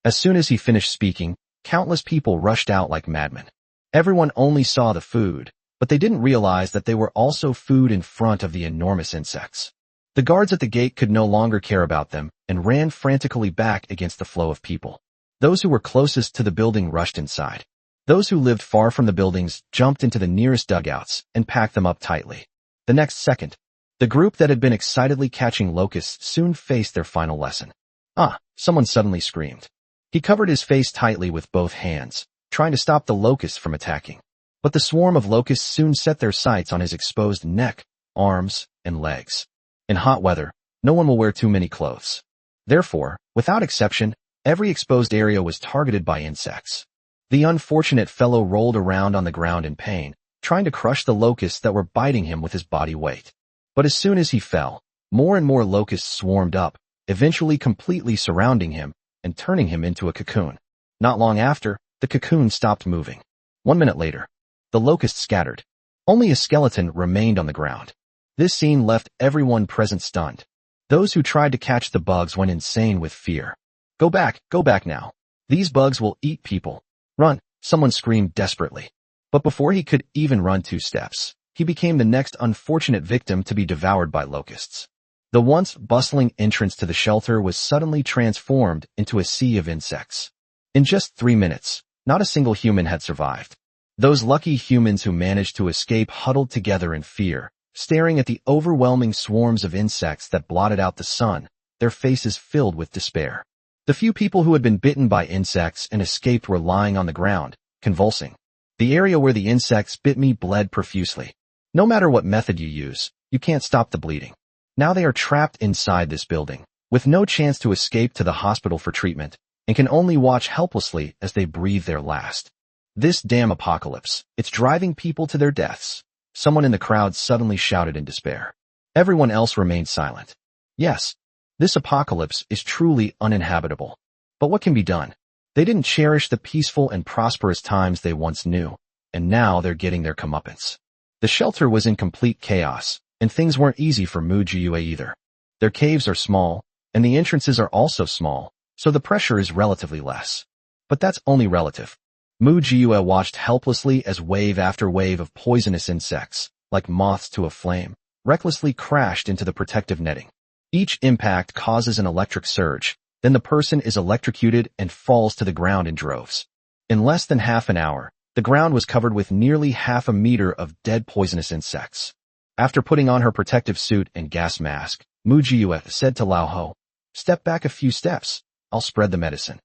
As soon as he finished speaking, countless people rushed out like madmen. Everyone only saw the food, but they didn't realize that they were also food in front of the enormous insects. The guards at the gate could no longer care about them and ran frantically back against the flow of people. Those who were closest to the building rushed inside. Those who lived far from the buildings jumped into the nearest dugouts and packed them up tightly. The next second, the group that had been excitedly catching locusts soon faced their final lesson. Ah, someone suddenly screamed. He covered his face tightly with both hands, trying to stop the locusts from attacking. But the swarm of locusts soon set their sights on his exposed neck, arms, and legs. In hot weather, no one will wear too many clothes. Therefore, without exception, every exposed area was targeted by insects. The unfortunate fellow rolled around on the ground in pain, trying to crush the locusts that were biting him with his body weight. But as soon as he fell, more and more locusts swarmed up, eventually completely surrounding him and turning him into a cocoon. Not long after, the cocoon stopped moving. 1 minute later, the locusts scattered. Only a skeleton remained on the ground. This scene left everyone present stunned. Those who tried to catch the bugs went insane with fear. Go back now. These bugs will eat people. Run, someone screamed desperately. But before he could even run 2 steps, he became the next unfortunate victim to be devoured by locusts. The once bustling entrance to the shelter was suddenly transformed into a sea of insects. In just 3 minutes, not a single human had survived. Those lucky humans who managed to escape huddled together in fear, staring at the overwhelming swarms of insects that blotted out the sun, their faces filled with despair. The few people who had been bitten by insects and escaped were lying on the ground, convulsing. The area where the insects bit me bled profusely. No matter what method you use, you can't stop the bleeding. Now they are trapped inside this building, with no chance to escape to the hospital for treatment, and can only watch helplessly as they breathe their last. This damn apocalypse, it's driving people to their deaths. Someone in the crowd suddenly shouted in despair. Everyone else remained silent. Yes, this apocalypse is truly uninhabitable. But what can be done? They didn't cherish the peaceful and prosperous times they once knew, and now they're getting their comeuppance. The shelter was in complete chaos, and things weren't easy for Mujiue either. Their caves are small, and the entrances are also small, so the pressure is relatively less. But that's only relative. Mujiue watched helplessly as wave after wave of poisonous insects, like moths to a flame, recklessly crashed into the protective netting. Each impact causes an electric surge, then the person is electrocuted and falls to the ground in droves. In less than half an hour, the ground was covered with nearly half a meter of dead poisonous insects. After putting on her protective suit and gas mask, Mujiue said to Lao Ho, "Step back a few steps. I'll spread the medicine."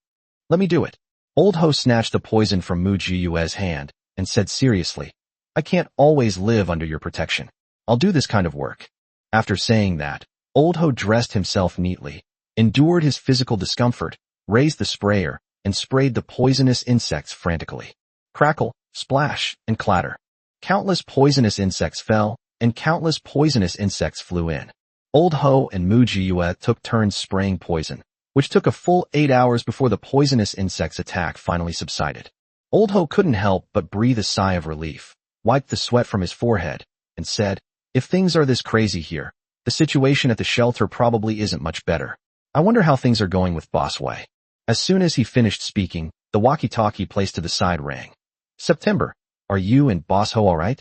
"Let me do it." Old Ho snatched the poison from Mujiue's hand and said seriously, "I can't always live under your protection. I'll do this kind of work." After saying that, Old Ho dressed himself neatly, endured his physical discomfort, raised the sprayer, and sprayed the poisonous insects frantically. Crackle, splash, and clatter. Countless poisonous insects fell, and countless poisonous insects flew in. Old Ho and Mujiue took turns spraying poison, which took a full 8 hours before the poisonous insect's attack finally subsided. Old Ho couldn't help but breathe a sigh of relief, wiped the sweat from his forehead, and said, "If things are this crazy here, the situation at the shelter probably isn't much better. I wonder how things are going with Boss Wei." As soon as he finished speaking, the walkie-talkie placed to the side rang. "September, are you and Boss Ho all right?"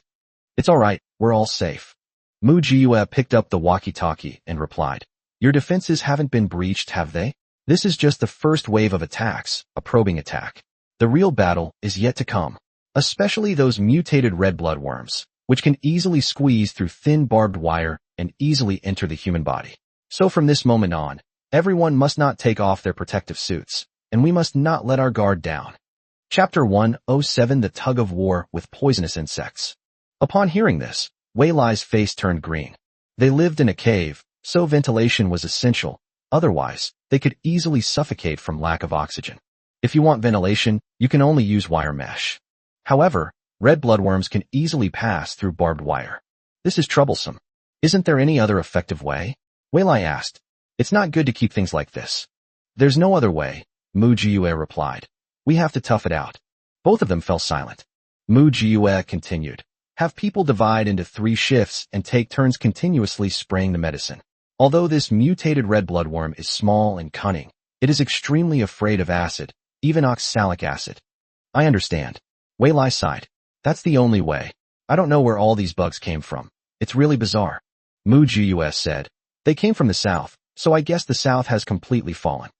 "It's all right, we're all safe." Mujiue picked up the walkie-talkie and replied, "Your defenses haven't been breached, have they? This is just the first wave of attacks, a probing attack. The real battle is yet to come, especially those mutated red bloodworms, which can easily squeeze through thin barbed wire and easily enter the human body. So from this moment on, everyone must not take off their protective suits, and we must not let our guard down." Chapter 107: The Tug of War with Poisonous Insects. Upon hearing this, Wei Lai's face turned green. They lived in a cave, so ventilation was essential, otherwise, they could easily suffocate from lack of oxygen. If you want ventilation, you can only use wire mesh. However, red bloodworms can easily pass through barbed wire. This is troublesome. "Isn't there any other effective way?" Wei Lai asked. "It's not good to keep things like this." "There's no other way," Mujiue replied. "We have to tough it out." Both of them fell silent. Mujiue continued. "Have people divide into 3 shifts and take turns continuously spraying the medicine. Although this mutated red bloodworm is small and cunning, it is extremely afraid of acid, even oxalic acid." "I understand." Wei Lai sighed. "That's the only way. I don't know where all these bugs came from. It's really bizarre." Mujiue said, "They came from the south, so I guess the south has completely fallen."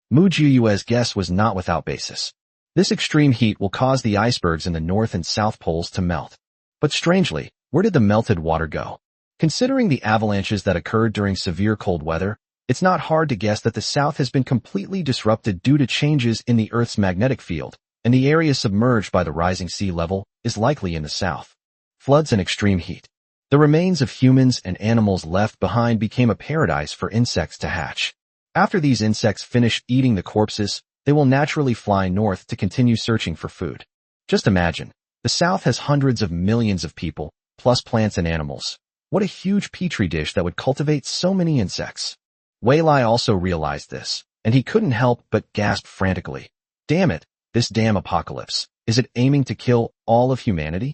Mujiue's guess was not without basis. This extreme heat will cause the icebergs in the north and south poles to melt. But strangely, where did the melted water go? Considering the avalanches that occurred during severe cold weather, it's not hard to guess that the south has been completely disrupted due to changes in the Earth's magnetic field, and the area submerged by the rising sea level is likely in the south. Floods and extreme heat. The remains of humans and animals left behind became a paradise for insects to hatch. After these insects finish eating the corpses, they will naturally fly north to continue searching for food. Just imagine. The South has hundreds of millions of people, plus plants and animals. What a huge petri dish that would cultivate so many insects. Wei Lai also realized this, and he couldn't help but gasp frantically. Damn it, this damn apocalypse. Is it aiming to kill all of humanity?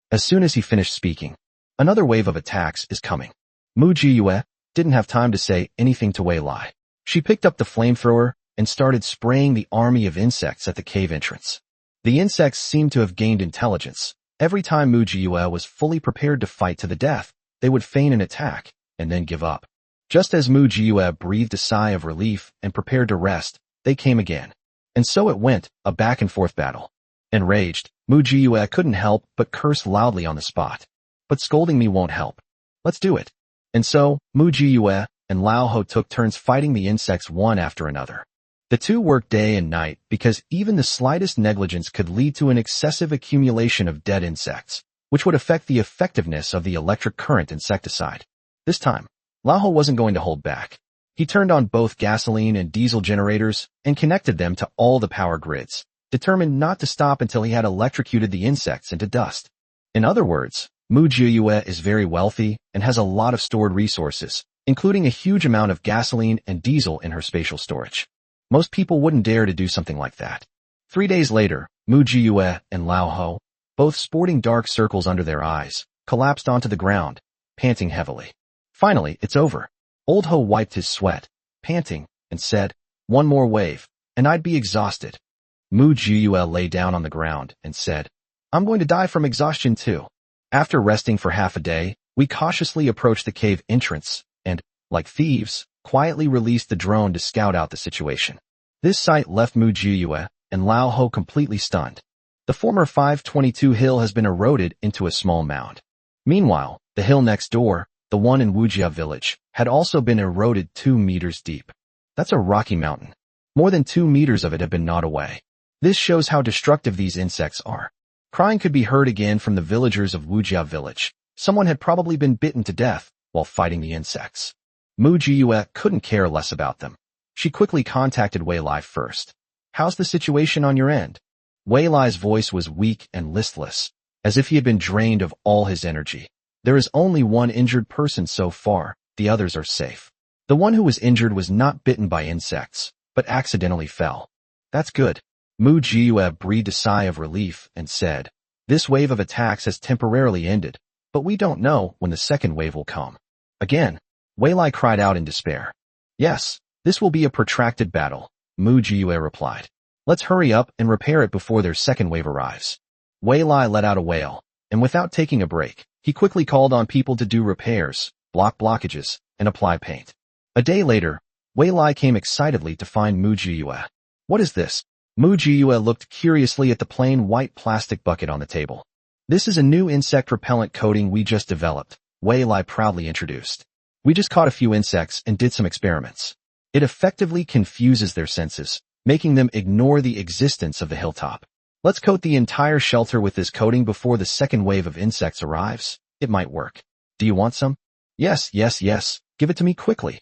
As soon as he finished speaking, another wave of attacks is coming. Mujiue didn't have time to say anything to Wei Lai. She picked up the flamethrower and started spraying the army of insects at the cave entrance. The insects seemed to have gained intelligence. Every time Mujiue was fully prepared to fight to the death, they would feign an attack, and then give up. Just as Mujiue breathed a sigh of relief and prepared to rest, they came again. And so it went, a back-and-forth battle. Enraged, Mujiue couldn't help but curse loudly on the spot. "But scolding me won't help. Let's do it." And so, Mujiue and Lao Ho took turns fighting the insects one after another. The two worked day and night because even the slightest negligence could lead to an excessive accumulation of dead insects, which would affect the effectiveness of the electric current insecticide. This time, Lao Ho wasn't going to hold back. He turned on both gasoline and diesel generators and connected them to all the power grids, determined not to stop until he had electrocuted the insects into dust. In other words, Mu Jiyue is very wealthy and has a lot of stored resources, including a huge amount of gasoline and diesel in her spatial storage. Most people wouldn't dare to do something like that. 3 days later, Mu Jiyue and Lao Ho, both sporting dark circles under their eyes, collapsed onto the ground, panting heavily. Finally, it's over. Old Ho wiped his sweat, panting, and said, "One more wave, and I'd be exhausted." Mu Jiyue lay down on the ground and said, "I'm going to die from exhaustion too." After resting for half a day, we cautiously approached the cave entrance and, like thieves, quietly released the drone to scout out the situation. This sight left Mu Jiyue and Lao Ho completely stunned. The former 522 hill has been eroded into a small mound. Meanwhile, the hill next door, the one in Wujia village, had also been eroded 2 meters deep. That's a rocky mountain. More than 2 meters of it have been gnawed away. This shows how destructive these insects are. Crying could be heard again from the villagers of Wujia village. Someone had probably been bitten to death while fighting the insects. Mu Jiyue couldn't care less about them. She quickly contacted Wei Lai first. "How's the situation on your end?" Wei Lai's voice was weak and listless, as if he had been drained of all his energy. "There is only one injured person so far, the others are safe. The one who was injured was not bitten by insects, but accidentally fell." "That's good." Mu Jiyue breathed a sigh of relief and said, "This wave of attacks has temporarily ended, but we don't know when the second wave will come." Again, Wei Lai cried out in despair. "Yes, this will be a protracted battle," Mu Jiyue replied. "Let's hurry up and repair it before their second wave arrives." Wei Lai let out a wail, and without taking a break, he quickly called on people to do repairs, block blockages, and apply paint. A day later, Wei Lai came excitedly to find Mu Jiyue. "What is this?" Mu Jiyue looked curiously at the plain white plastic bucket on the table. "This is a new insect repellent coating we just developed," Wei Lai proudly introduced. "We just caught a few insects and did some experiments. It effectively confuses their senses, making them ignore the existence of the hilltop. Let's coat the entire shelter with this coating before the second wave of insects arrives. It might work. Do you want some?" Yes, give it to me quickly."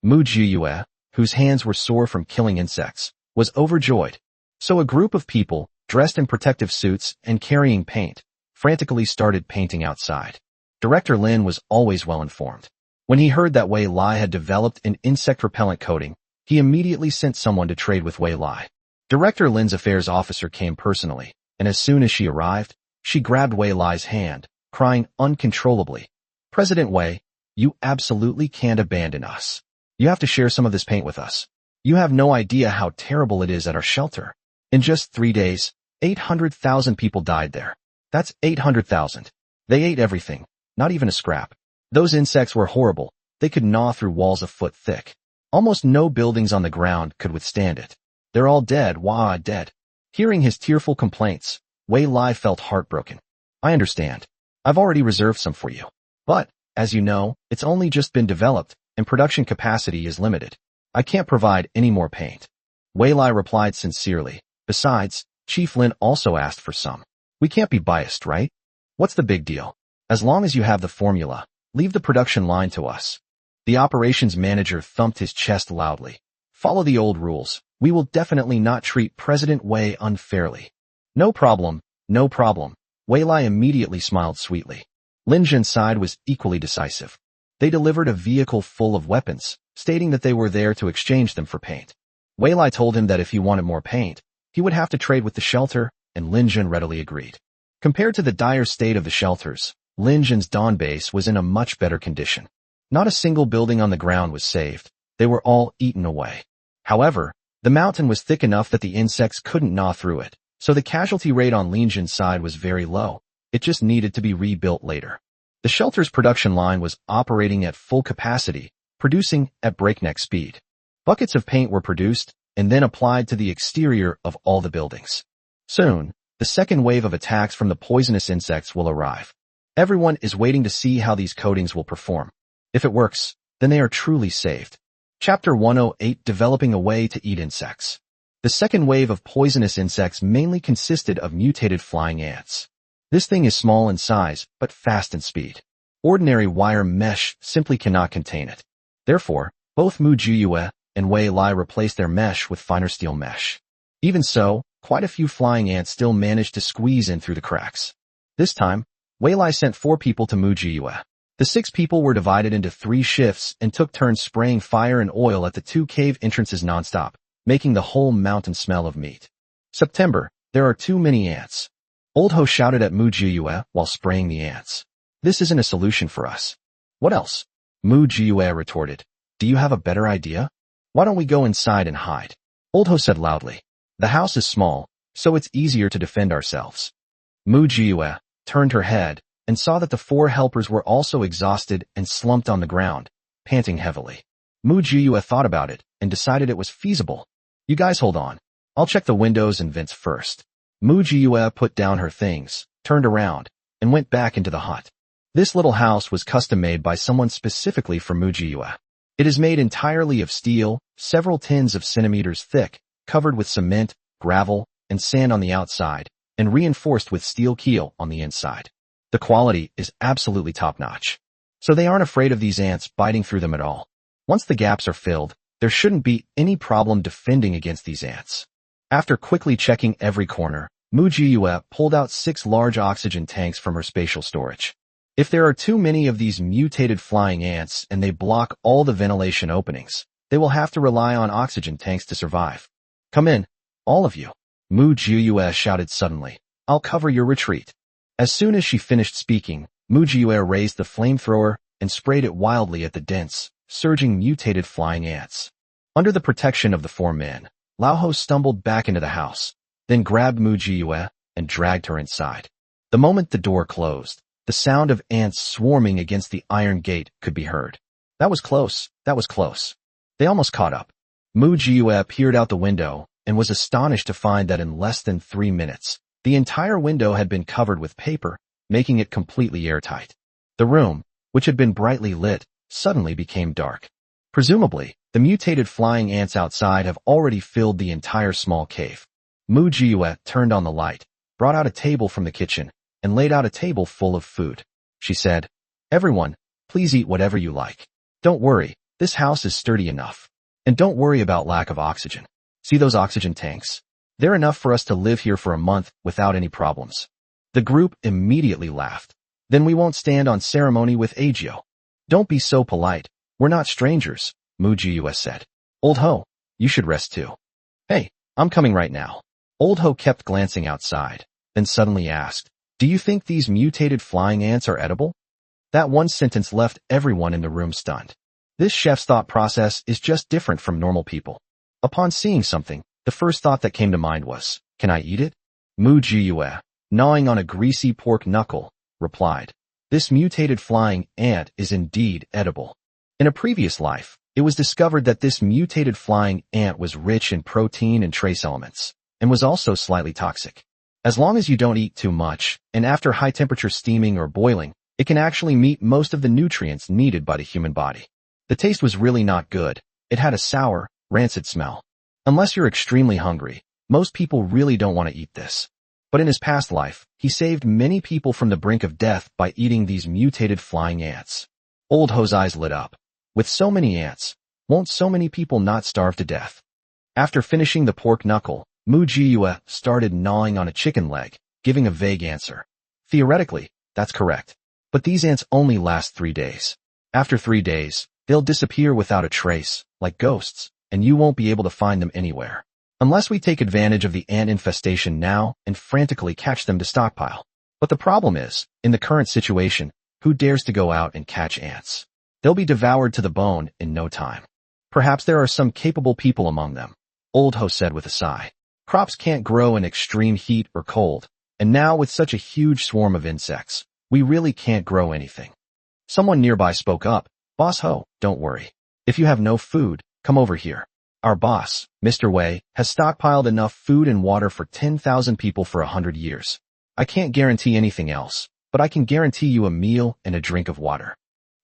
Mu Jiyue, whose hands were sore from killing insects, was overjoyed. So a group of people, dressed in protective suits and carrying paint, frantically started painting outside. Director Lin was always well informed. When he heard that Wei Lai had developed an insect repellent coating, he immediately sent someone to trade with Wei Lai. Director Lin's affairs officer came personally, and as soon as she arrived, she grabbed Wei Lai's hand, crying uncontrollably, "President Wei, you absolutely can't abandon us. You have to share some of this paint with us. You have no idea how terrible it is at our shelter. In just 3 days, 800,000 people died there. That's 800,000. They ate everything, not even a scrap. Those insects were horrible. They could gnaw through walls a foot thick. Almost no buildings on the ground could withstand it. They're all dead, dead." Hearing his tearful complaints, Wei Lai felt heartbroken. "I understand. I've already reserved some for you. But, as you know, it's only just been developed, and production capacity is limited. I can't provide any more paint." Wei Lai replied sincerely. "Besides, Chief Lin also asked for some. We can't be biased, right? What's the big deal? As long as you have the formula, leave the production line to us." The operations manager thumped his chest loudly. "Follow the old rules. We will definitely not treat President Wei unfairly." No problem. Wei Lai immediately smiled sweetly. Lin Jin's side was equally decisive. They delivered a vehicle full of weapons, stating that they were there to exchange them for paint. Wei Lai told him that if he wanted more paint, he would have to trade with the shelter, and Lin Jin readily agreed. Compared to the dire state of the shelters, Lin Jin's dawn base was in a much better condition. Not a single building on the ground was saved. They were all eaten away. However, the mountain was thick enough that the insects couldn't gnaw through it, so the casualty rate on Lin Jin's side was very low. It just needed to be rebuilt later. The shelter's production line was operating at full capacity, producing at breakneck speed. Buckets of paint were produced and then applied to the exterior of all the buildings. Soon, the second wave of attacks from the poisonous insects will arrive. Everyone is waiting to see how these coatings will perform. If it works, then they are truly saved. Chapter 108: Developing a Way to Eat Insects. The second wave of poisonous insects mainly consisted of mutated flying ants. This thing is small in size, but fast in speed. Ordinary wire mesh simply cannot contain it. Therefore, both Mu Jiyue and Wei Lai replaced their mesh with finer steel mesh. Even so, quite a few flying ants still managed to squeeze in through the cracks. This time, Wei Lai sent 4 people to Mujiyue. The 6 people were divided into 3 shifts and took turns spraying fire and oil at the 2 cave entrances nonstop, making the whole mountain smell of meat. September, there are too many ants. Old Ho shouted at Mujiyue while spraying the ants. This isn't a solution for us. What else? Mujiyue retorted. Do you have a better idea? Why don't we go inside and hide? Old Ho said loudly. The house is small, so it's easier to defend ourselves. Mujiyue turned her head and saw that the 4 helpers were also exhausted and slumped on the ground, panting heavily. Mujiyue thought about it and decided it was feasible. You guys hold on. I'll check the windows and vents first. Mujiyue put down her things, turned around, and went back into the hut. This little house was custom-made by someone specifically for Mujiyue. It is made entirely of steel, several tens of centimeters thick, covered with cement, gravel, and sand on the outside, and reinforced with steel keel on the inside. The quality is absolutely top-notch. So they aren't afraid of these ants biting through them at all. Once the gaps are filled, there shouldn't be any problem defending against these ants. After quickly checking every corner, Mujiyue pulled out 6 large oxygen tanks from her spatial storage. If there are too many of these mutated flying ants and they block all the ventilation openings, they will have to rely on oxygen tanks to survive. Come in, all of you. Mujiyue shouted suddenly. I'll cover your retreat. As soon as she finished speaking, Mujiyue raised the flamethrower and sprayed it wildly at the dense, surging mutated flying ants. Under the protection of the 4 men, Laoho stumbled back into the house, then grabbed Mujiyue and dragged her inside. The moment the door closed, the sound of ants swarming against the iron gate could be heard. That was close, that was close. They almost caught up. Mujiyue peered out the window and was astonished to find that in less than 3 minutes, the entire window had been covered with paper, making it completely airtight. The room, which had been brightly lit, suddenly became dark. Presumably, the mutated flying ants outside have already filled the entire small cave. Mujiyue turned on the light, brought out a table from the kitchen, and laid out a table full of food. She said, Everyone, please eat whatever you like. Don't worry, this house is sturdy enough. And don't worry about lack of oxygen. See those oxygen tanks? They're enough for us to live here for a month without any problems. The group immediately laughed. Then we won't stand on ceremony with Agio. Don't be so polite. We're not strangers, Mujiyue said. Old Ho, you should rest too. Hey, I'm coming right now. Old Ho kept glancing outside, then suddenly asked, Do you think these mutated flying ants are edible? That one sentence left everyone in the room stunned. This chef's thought process is just different from normal people. Upon seeing something, the first thought that came to mind was, Can I eat it? Mujiyue, gnawing on a greasy pork knuckle, replied, This mutated flying ant is indeed edible. In a previous life, it was discovered that this mutated flying ant was rich in protein and trace elements, and was also slightly toxic. As long as you don't eat too much, and after high-temperature steaming or boiling, it can actually meet most of the nutrients needed by the human body. The taste was really not good. It had a sour, rancid smell. Unless you're extremely hungry, most people really don't want to eat this. But in his past life, he saved many people from the brink of death by eating these mutated flying ants. Old Ho's eyes lit up. With so many ants, won't so many people not starve to death? After finishing the pork knuckle, Mujiyue started gnawing on a chicken leg, giving a vague answer. Theoretically, that's correct. But these ants only last 3 days. After 3 days, they'll disappear without a trace, like ghosts, and you won't be able to find them anywhere. Unless we take advantage of the ant infestation now and frantically catch them to stockpile. But the problem is, in the current situation, who dares to go out and catch ants? They'll be devoured to the bone in no time. Perhaps there are some capable people among them, Old Ho said with a sigh. Crops can't grow in extreme heat or cold, and now with such a huge swarm of insects, we really can't grow anything. Someone nearby spoke up, Boss Ho, don't worry. If you have no food, come over here. Our boss, Mr. Wei, has stockpiled enough food and water for 10,000 people for 100 years. I can't guarantee anything else, but I can guarantee you a meal and a drink of water.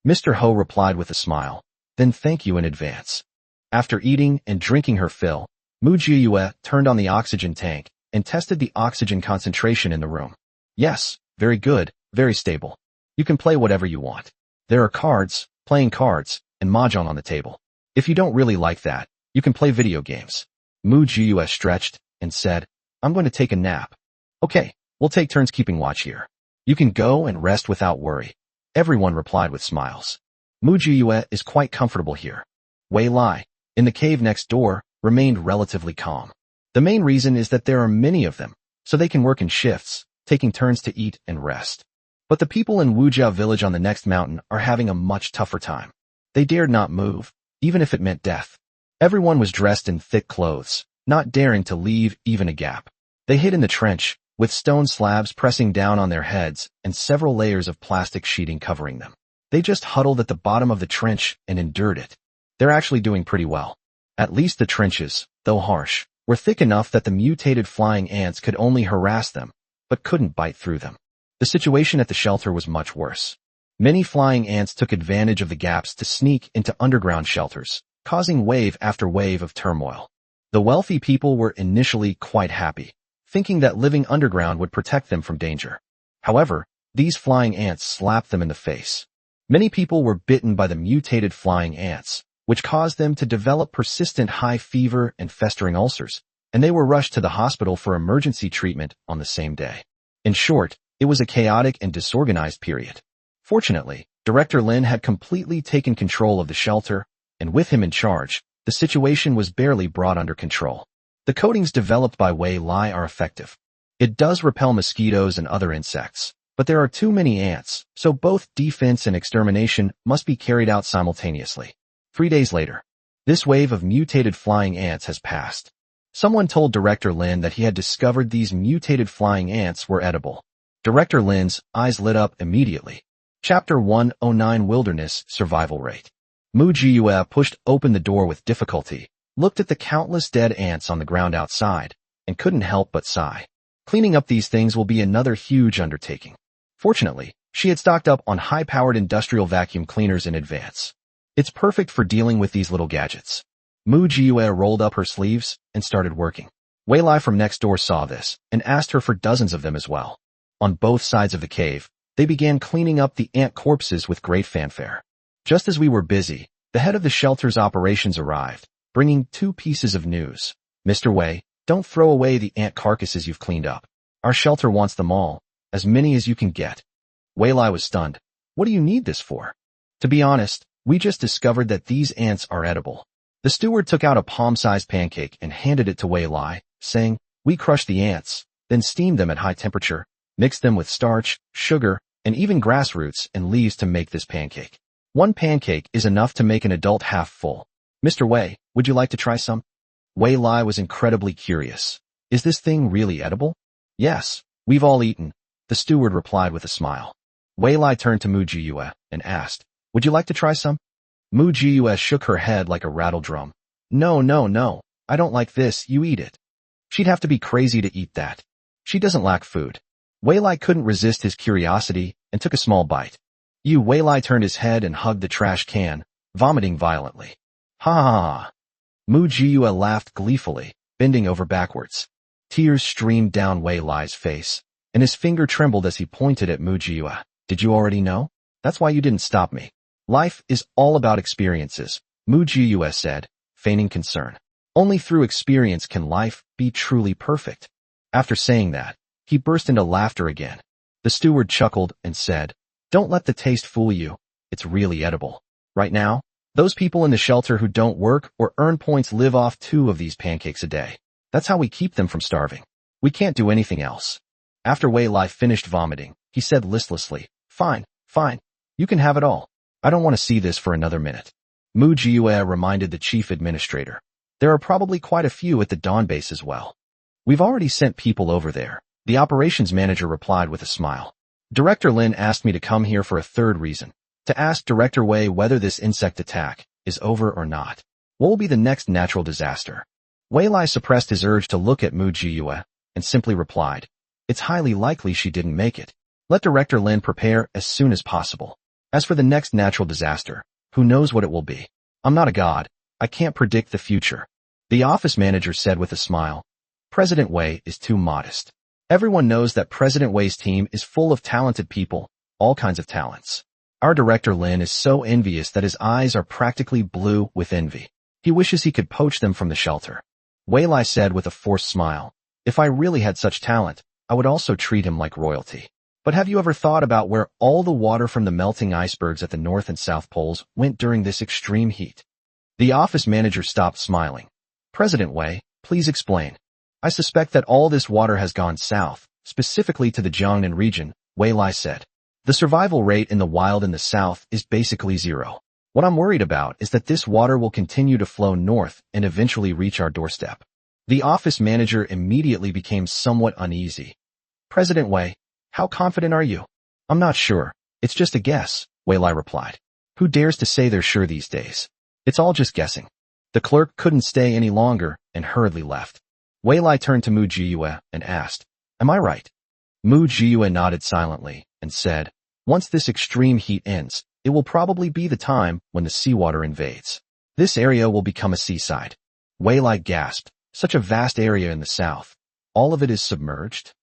Mr. Ho replied with a smile, Then thank you in advance. After eating and drinking her fill, Mujiyue turned on the oxygen tank and tested the oxygen concentration in the room. Yes, very good, very stable. You can play whatever you want. There are cards, playing cards, and mahjong on the table. If you don't really like that, you can play video games. Mujiyue stretched and said, I'm going to take a nap. Okay, we'll take turns keeping watch here. You can go and rest without worry. Everyone replied with smiles. Mu Jiyue is quite comfortable here. Wei Lai, in the cave next door, remained relatively calm. The main reason is that there are many of them, so they can work in shifts, taking turns to eat and rest. But the people in Wujiao village on the next mountain are having a much tougher time. They dared not move, even if it meant death. Everyone was dressed in thick clothes, not daring to leave even a gap. They hid in the trench, with stone slabs pressing down on their heads and several layers of plastic sheeting covering them. They just huddled at the bottom of the trench and endured it. They're actually doing pretty well. At least the trenches, though harsh, were thick enough that the mutated flying ants could only harass them, but couldn't bite through them. The situation at the shelter was much worse. Many flying ants took advantage of the gaps to sneak into underground shelters, causing wave after wave of turmoil. The wealthy people were initially quite happy, thinking that living underground would protect them from danger. However, these flying ants slapped them in the face. Many people were bitten by the mutated flying ants, which caused them to develop persistent high fever and festering ulcers, and they were rushed to the hospital for emergency treatment on the same day. In short, it was a chaotic and disorganized period. Fortunately, Director Lin had completely taken control of the shelter, and with him in charge, the situation was barely brought under control. The coatings developed by Wei Lai are effective. It does repel mosquitoes and other insects, but there are too many ants, so both defense and extermination must be carried out simultaneously. 3 days later, this wave of mutated flying ants has passed. Someone told Director Lin that he had discovered these mutated flying ants were edible. Director Lin's eyes lit up immediately. Chapter 109 Wilderness Survival Rate. Mu Jiyue pushed open the door with difficulty, looked at the countless dead ants on the ground outside, and couldn't help but sigh. Cleaning up these things will be another huge undertaking. Fortunately, she had stocked up on high-powered industrial vacuum cleaners in advance. It's perfect for dealing with these little gadgets. Mu Jiyue rolled up her sleeves and started working. Wei Lai from next door saw this and asked her for dozens of them as well. On both sides of the cave, they began cleaning up the ant corpses with great fanfare. Just as we were busy, the head of the shelter's operations arrived, bringing 2 pieces of news. Mr. Wei, don't throw away the ant carcasses you've cleaned up. Our shelter wants them all, as many as you can get. Wei Lai was stunned. What do you need this for? To be honest, we just discovered that these ants are edible. The steward took out a palm-sized pancake and handed it to Wei Lai, saying, we crushed the ants, then steamed them at high temperature, mixed them with starch, sugar, and even grass roots and leaves to make this pancake. 1 pancake is enough to make an adult half full. Mr. Wei, would you like to try some? Wei Lai was incredibly curious. Is this thing really edible? Yes, we've all eaten, the steward replied with a smile. Wei Lai turned to Mu Jiyue and asked, would you like to try some? Mu Jiyue shook her head like a rattle drum. No, I don't like this, you eat it. She'd have to be crazy to eat that. She doesn't lack food. Wei Lai couldn't resist his curiosity and took a small bite. Wei Lai turned his head and hugged the trash can, vomiting violently. Ha ha ha. Mu Jiyue laughed gleefully, bending over backwards. Tears streamed down Wei Lai's face, and his finger trembled as he pointed at Mu Jiyue. Did you already know? That's why you didn't stop me. Life is all about experiences, Mu Jiyue said, feigning concern. Only through experience can life be truly perfect. After saying that, he burst into laughter again. The steward chuckled and said, don't let the taste fool you. It's really edible. Right now, those people in the shelter who don't work or earn points live off 2 of these pancakes a day. That's how we keep them from starving. We can't do anything else. After Wei Lai finished vomiting, he said listlessly, Fine. You can have it all. I don't want to see this for another minute. Mu Jiyue reminded the chief administrator. There are probably quite a few at the Dawn base as well. We've already sent people over there, the operations manager replied with a smile. Director Lin asked me to come here for a 3rd reason, to ask Director Wei whether this insect attack is over or not. What will be the next natural disaster? Wei Lai suppressed his urge to look at Mu Jiyue and simply replied, it's highly likely she didn't make it. Let Director Lin prepare as soon as possible. As for the next natural disaster, who knows what it will be? I'm not a god. I can't predict the future. The office manager said with a smile. President Wei is too modest. Everyone knows that President Wei's team is full of talented people, all kinds of talents. Our Director Lin is so envious that his eyes are practically blue with envy. He wishes he could poach them from the shelter. Wei Lai said with a forced smile. If I really had such talent, I would also treat him like royalty. But have you ever thought about where all the water from the melting icebergs at the North and South Poles went during this extreme heat? The office manager stopped smiling. President Wei, please explain. I suspect that all this water has gone south, specifically to the Jiangnan region, Wei Lai said. The survival rate in the wild in the south is basically zero. What I'm worried about is that this water will continue to flow north and eventually reach our doorstep. The office manager immediately became somewhat uneasy. President Wei, how confident are you? I'm not sure. It's just a guess, Wei Lai replied. Who dares to say they're sure these days? It's all just guessing. The clerk couldn't stay any longer and hurriedly left. Wei Lai turned to Mu Jiyue and asked, Am I right? Mu Jiyue nodded silently and said, Once this extreme heat ends, it will probably be the time when the seawater invades. This area will become a seaside. Wei Lai gasped, such a vast area in the south. All of it is submerged?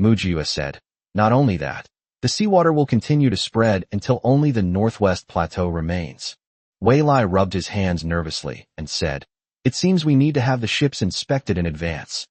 Mu Jiyue said. Not only that, the seawater will continue to spread until only the northwest plateau remains. Wei Lai rubbed his hands nervously and said, It seems we need to have the ships inspected in advance.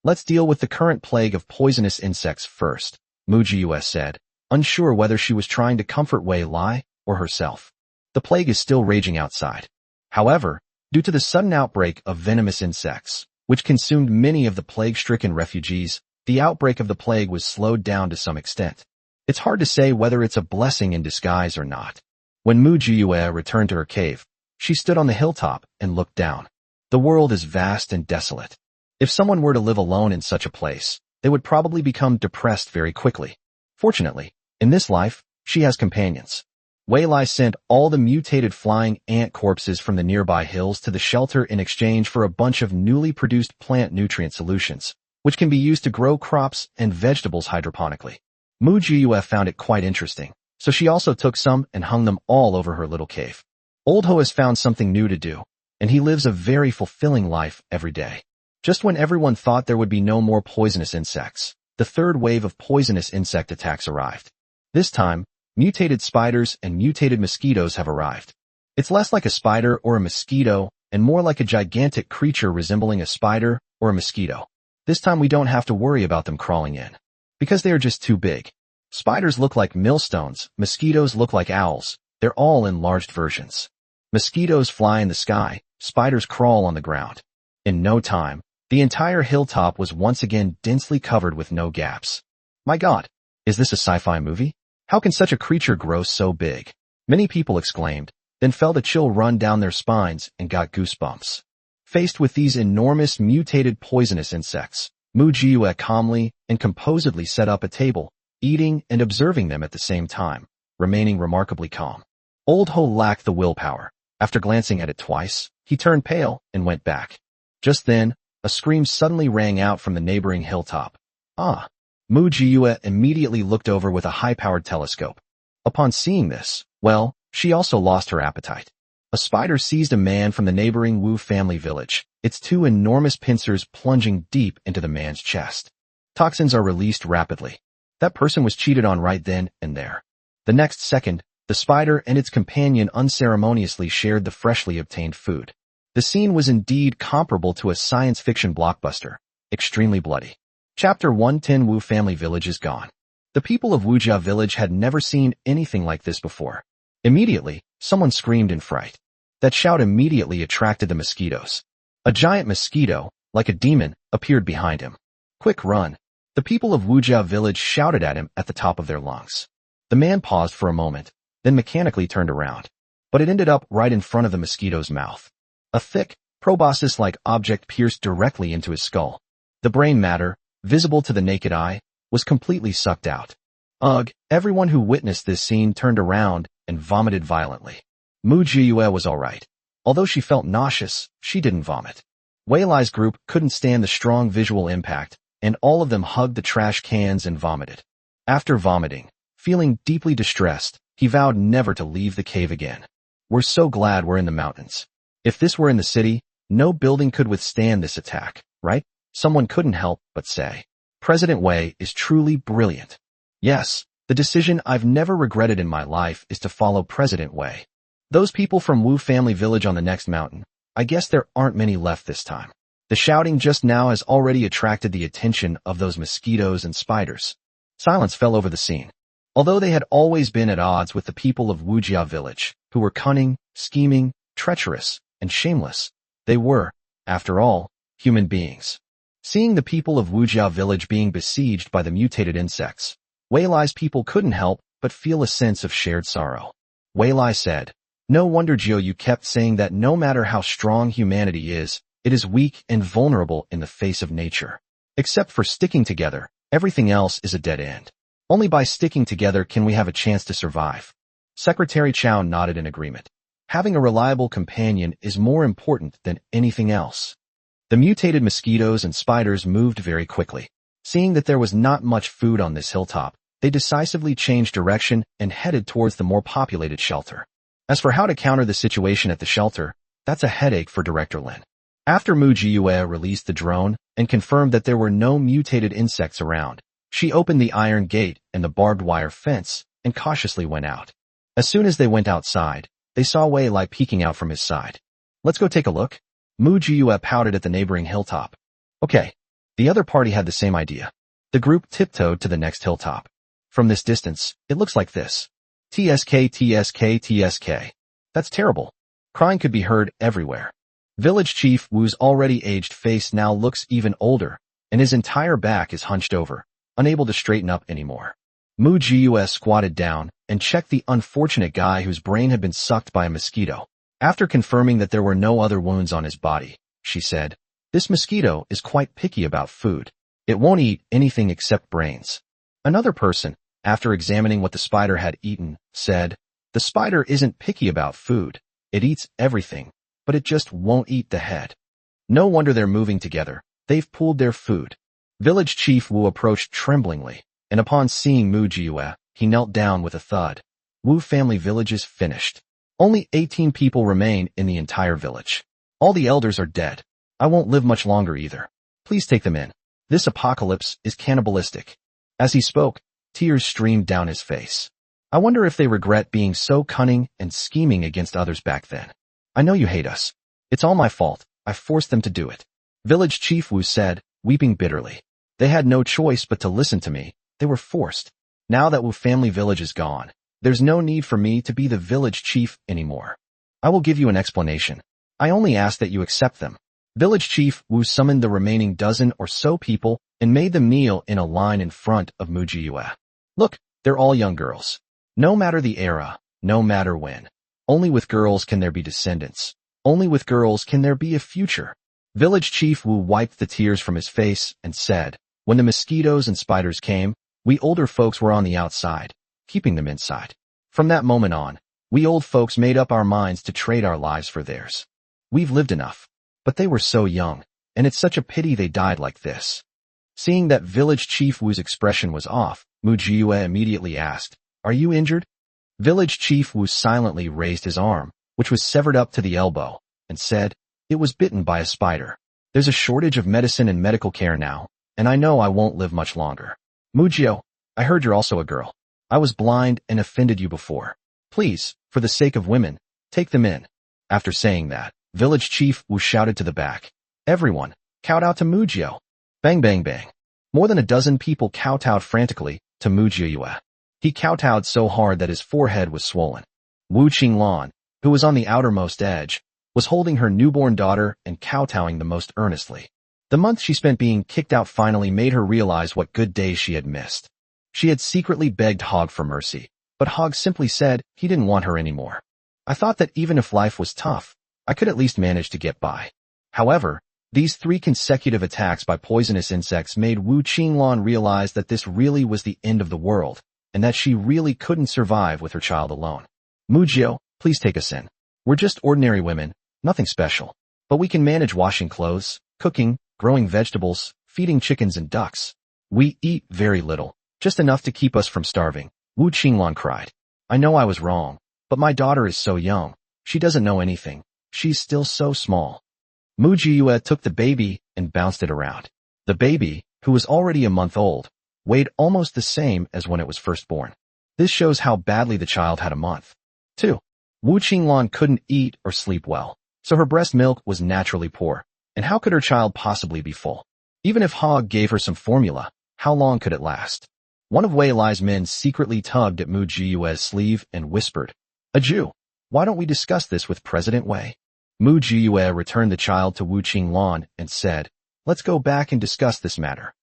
Let's deal with the current plague of poisonous insects first, Mu Jiyue said, unsure whether she was trying to comfort Wei Lai or herself. The plague is still raging outside. However, due to the sudden outbreak of venomous insects, which consumed many of the plague-stricken refugees, the outbreak of the plague was slowed down to some extent. It's hard to say whether it's a blessing in disguise or not. When Mu Jiyue returned to her cave, she stood on the hilltop and looked down. The world is vast and desolate. If someone were to live alone in such a place, they would probably become depressed very quickly. Fortunately, in this life, she has companions. Wei Lai sent all the mutated flying ant corpses from the nearby hills to the shelter in exchange for a bunch of newly produced plant nutrient solutions, which can be used to grow crops and vegetables hydroponically. Mu Jiyue found it quite interesting, so she also took some and hung them all over her little cave. Old Ho has found something new to do, and he lives a very fulfilling life every day. Just when everyone thought there would be no more poisonous insects, the third wave of poisonous insect attacks arrived. This time, mutated spiders and mutated mosquitoes have arrived. It's less like a spider or a mosquito and more like a gigantic creature resembling a spider or a mosquito. This time we don't have to worry about them crawling in, because they are just too big. Spiders look like millstones, mosquitoes look like owls, they're all enlarged versions. Mosquitoes fly in the sky, spiders crawl on the ground. In no time, the entire hilltop was once again densely covered with no gaps. My God, is this a sci-fi movie? How can such a creature grow so big? Many people exclaimed, then felt a chill run down their spines and got goosebumps. Faced with these enormous mutated poisonous insects, Mu Jiyue calmly and composedly set up a table, eating and observing them at the same time, remaining remarkably calm. Old Ho lacked the willpower. After glancing at it twice, he turned pale and went back. Just then, a scream suddenly rang out from the neighboring hilltop. Ah! Mu Jiyue immediately looked over with a high-powered telescope. Upon seeing this, well, she also lost her appetite. A spider seized a man from the neighboring Wu family village, its two enormous pincers plunging deep into the man's chest. Toxins are released rapidly. That person was cheated on right then and there. The next second, the spider and its companion unceremoniously shared the freshly obtained food. The scene was indeed comparable to a science fiction blockbuster, extremely bloody. Chapter 110 Wu family village is gone. The people of Wujia village had never seen anything like this before. Immediately, someone screamed in fright. That shout immediately attracted the mosquitoes. A giant mosquito, like a demon, appeared behind him. Quick, run. The people of Wujia village shouted at him at the top of their lungs. The man paused for a moment, then mechanically turned around. But it ended up right in front of the mosquito's mouth. A thick, proboscis-like object pierced directly into his skull. The brain matter, visible to the naked eye, was completely sucked out. Ugh, everyone who witnessed this scene turned around and vomited violently. Mu Jiyue was alright. Although she felt nauseous, she didn't vomit. Wei Lai's group couldn't stand the strong visual impact, and all of them hugged the trash cans and vomited. After vomiting, feeling deeply distressed, he vowed never to leave the cave again. We're so glad we're in the mountains. If this were in the city, no building could withstand this attack, right? Someone couldn't help but say. President Wei is truly brilliant. Yes, the decision I've never regretted in my life is to follow President Wei. Those people from Wu family village on the next mountain, I guess there aren't many left this time. The shouting just now has already attracted the attention of those mosquitoes and spiders. Silence fell over the scene. Although they had always been at odds with the people of Wujia village, who were cunning, scheming, treacherous, and shameless, they were, after all, human beings. Seeing the people of Wujia village being besieged by the mutated insects, Wei Lai's people couldn't help but feel a sense of shared sorrow. Wei Lai said, "No wonder, Jiu, you kept saying that no matter how strong humanity is, it is weak and vulnerable in the face of nature. Except for sticking together, everything else is a dead end. Only by sticking together can we have a chance to survive." Secretary Chow nodded in agreement. Having a reliable companion is more important than anything else. The mutated mosquitoes and spiders moved very quickly. Seeing that there was not much food on this hilltop, they decisively changed direction and headed towards the more populated shelter. As for how to counter the situation at the shelter, that's a headache for Director Lin. After Mu Jiyue released the drone and confirmed that there were no mutated insects around, she opened the iron gate and the barbed wire fence and cautiously went out. As soon as they went outside, they saw Wei Lai peeking out from his side. "Let's go take a look." Mu Jiyue pouted at the neighboring hilltop. "Okay." The other party had the same idea. The group tiptoed to the next hilltop. From this distance, it looks like this. TSK, TSK, TSK. That's terrible. Crying could be heard everywhere. Village Chief Wu's already aged face now looks even older, and his entire back is hunched over, unable to straighten up anymore. Mu Jiyue squatted down and checked the unfortunate guy whose brain had been sucked by a mosquito. After confirming that there were no other wounds on his body, she said, "This mosquito is quite picky about food. It won't eat anything except brains." Another person, after examining what the spider had eaten, said, "The spider isn't picky about food. It eats everything, but it just won't eat the head." No wonder they're moving together. They've pooled their food. Village Chief Wu approached tremblingly, and upon seeing Mu Jiyue, he knelt down with a thud. Wu family village is finished. Only 18 people remain in the entire village. All the elders are dead. I won't live much longer either. Please take them in. This apocalypse is cannibalistic. As he spoke, tears streamed down his face. I wonder if they regret being so cunning and scheming against others back then. I know you hate us. It's all my fault. I forced them to do it. Village Chief Wu said, weeping bitterly. They had no choice but to listen to me. They were forced. Now that Wu family village is gone, there's no need for me to be the village chief anymore. I will give you an explanation. I only ask that you accept them. Village Chief Wu summoned the remaining dozen or so people and made them kneel in a line in front of Mu Jiyue. Look, they're all young girls. No matter the era, no matter when. Only with girls can there be descendants. Only with girls can there be a future. Village Chief Wu wiped the tears from his face and said, when the mosquitoes and spiders came, we older folks were on the outside, keeping them inside. From that moment on, we old folks made up our minds to trade our lives for theirs. We've lived enough. But they were so young, and it's such a pity they died like this. Seeing that Village Chief Wu's expression was off, Mu Jiyue immediately asked, Are you injured? Village Chief Wu silently raised his arm, which was severed up to the elbow, and said, It was bitten by a spider. There's a shortage of medicine and medical care now, and I know I won't live much longer. Mu Jio, I heard you're also a girl. I was blind and offended you before. Please, for the sake of women, take them in. After saying that, Village Chief Wu shouted to the back. Everyone, kowtow to Mu Jio. Bang bang bang. More than a dozen people kowtowed frantically to Mu Jiyue. He kowtowed so hard that his forehead was swollen. Wu Qinglan, who was on the outermost edge, was holding her newborn daughter and kowtowing the most earnestly. The month she spent being kicked out finally made her realize what good days she had missed. She had secretly begged Hog for mercy, but Hog simply said he didn't want her anymore. I thought that even if life was tough, I could at least manage to get by. However, these 3 consecutive attacks by poisonous insects made Wu Qinglan realize that this really was the end of the world, and that she really couldn't survive with her child alone. Mu Jio, please take us in. We're just ordinary women, nothing special. But we can manage washing clothes, cooking, growing vegetables, feeding chickens and ducks. We eat very little, just enough to keep us from starving. Wu Qinglan cried. I know I was wrong, but my daughter is so young. She doesn't know anything. She's still so small. Mu Jiyue took the baby and bounced it around. The baby, who was already a month old, weighed almost the same as when it was first born. This shows how badly the child had a month. 2. Wu Qinglan couldn't eat or sleep well, so her breast milk was naturally poor. And how could her child possibly be full? Even if Hog gave her some formula, how long could it last? One of Wei Lai's men secretly tugged at Mu Jiyue's sleeve and whispered, "A Jew, why don't we discuss this with President Wei?" Mu Jiyue returned the child to Wu Qinglan and said, "Let's go back and discuss this matter."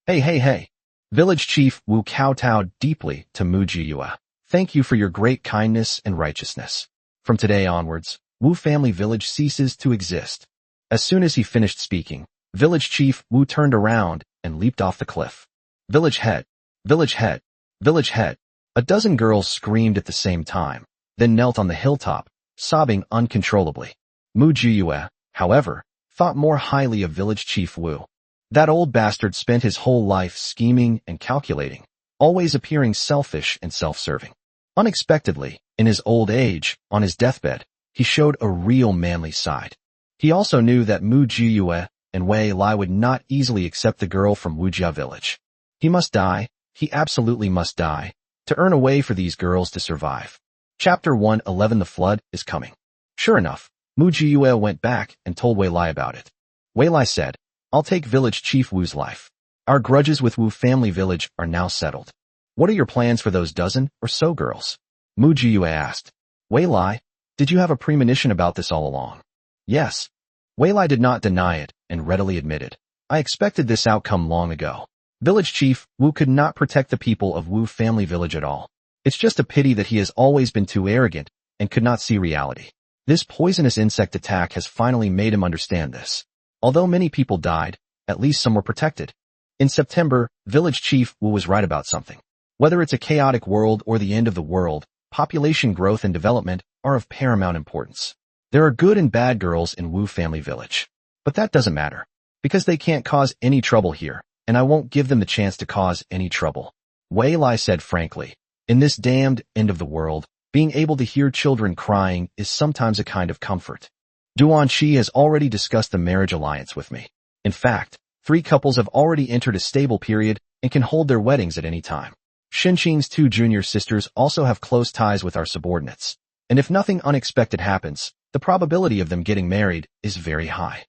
Hey. Village Chief Wu kowtowed deeply to Mu Jiyue. "Thank you for your great kindness and righteousness. From today onwards, Wu family village ceases to exist." As soon as he finished speaking, Village Chief Wu turned around and leaped off the cliff. "Village head! Village head! Village head!" A dozen girls screamed at the same time, then knelt on the hilltop, sobbing uncontrollably. Mu Jiyue, however, thought more highly of Village Chief Wu. That old bastard spent his whole life scheming and calculating, always appearing selfish and self-serving. Unexpectedly, in his old age, on his deathbed, he showed a real manly side. He also knew that Mu Jiyue and Wei Lai would not easily accept the girl from Wujia village. He must die, he absolutely must die, to earn a way for these girls to survive. Chapter 111 The Flood is coming. Sure enough, Mu Jiyue went back and told Wei Lai about it. Wei Lai said, "I'll take Village Chief Wu's life. Our grudges with Wu family village are now settled. What are your plans for those dozen or so girls?" Mu Jiyue asked. "Wei Lai, did you have a premonition about this all along?" "Yes." Wei Lai did not deny it and readily admitted, "I expected this outcome long ago. Village Chief Wu could not protect the people of Wu family village at all. It's just a pity that he has always been too arrogant and could not see reality. This poisonous insect attack has finally made him understand this. Although many people died, at least some were protected. In September, Village Chief Wu was right about something. Whether it's a chaotic world or the end of the world, population growth and development are of paramount importance. There are good and bad girls in Wu family village. But that doesn't matter, because they can't cause any trouble here, and I won't give them the chance to cause any trouble." Wei Lai said frankly, "In this damned end of the world, being able to hear children crying is sometimes a kind of comfort. Duan Shi has already discussed the marriage alliance with me. In fact, 3 couples have already entered a stable period and can hold their weddings at any time. Xinqing's 2 junior sisters also have close ties with our subordinates, and if nothing unexpected happens, the probability of them getting married is very high.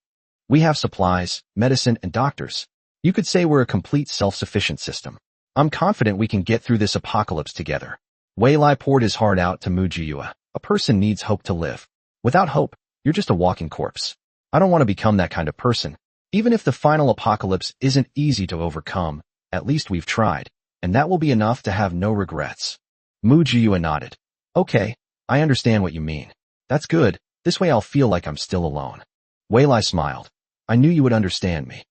We have supplies, medicine, and doctors. You could say we're a complete self-sufficient system. I'm confident we can get through this apocalypse together." Wei Lai poured his heart out to Mu Jiyue. "A person needs hope to live. Without hope, you're just a walking corpse. I don't want to become that kind of person. Even if the final apocalypse isn't easy to overcome, at least we've tried, and that will be enough to have no regrets." Mu Jiyue nodded. "Okay, I understand what you mean. That's good, this way I'll feel like I'm still alone." Wei Lai smiled. "I knew you would understand me.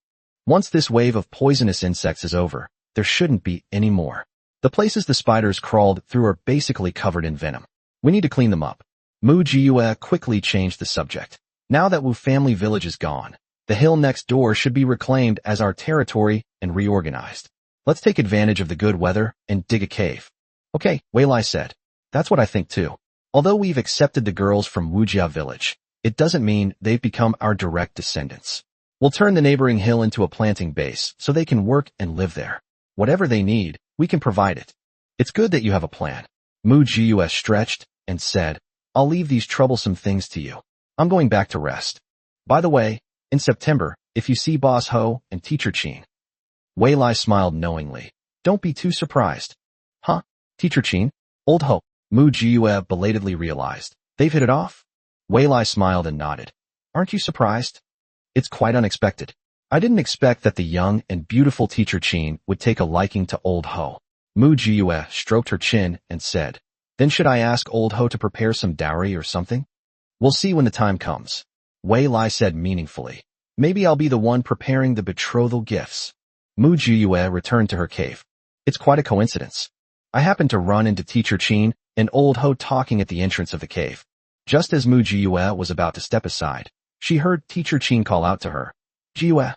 Once this wave of poisonous insects is over, there shouldn't be any more. The places the spiders crawled through are basically covered in venom. We need to clean them up." Mu Jiyue quickly changed the subject. "Now that Wu family village is gone, the hill next door should be reclaimed as our territory and reorganized. Let's take advantage of the good weather and dig a cave." "Okay," Wei Lai said. "That's what I think too. Although we've accepted the girls from Wujia village, it doesn't mean they've become our direct descendants. We'll turn the neighboring hill into a planting base so they can work and live there. Whatever they need, we can provide it. It's good that you have a plan." Mu Jiyue stretched and said, "I'll leave these troublesome things to you. I'm going back to rest. By the way, in September, if you see Boss Ho and Teacher Qin." Wei Lai smiled knowingly. "Don't be too surprised." "Huh? Teacher Qin? Old Ho?" Mu Jiyue belatedly realized. "They've hit it off?" Wei Lai smiled and nodded. "Aren't you surprised? It's quite unexpected. I didn't expect that the young and beautiful Teacher Qin would take a liking to Old Ho." Mu Jiyue stroked her chin and said, "Then should I ask Old Ho to prepare some dowry or something?" "We'll see when the time comes." Wei Lai said meaningfully. "Maybe I'll be the one preparing the betrothal gifts." Mu Jiyue returned to her cave. "It's quite a coincidence. I happened to run into Teacher Qin and Old Ho talking at the entrance of the cave. Just as Mu Jiyue was about to step aside, she heard Teacher Qin call out to her, 'Jiyue,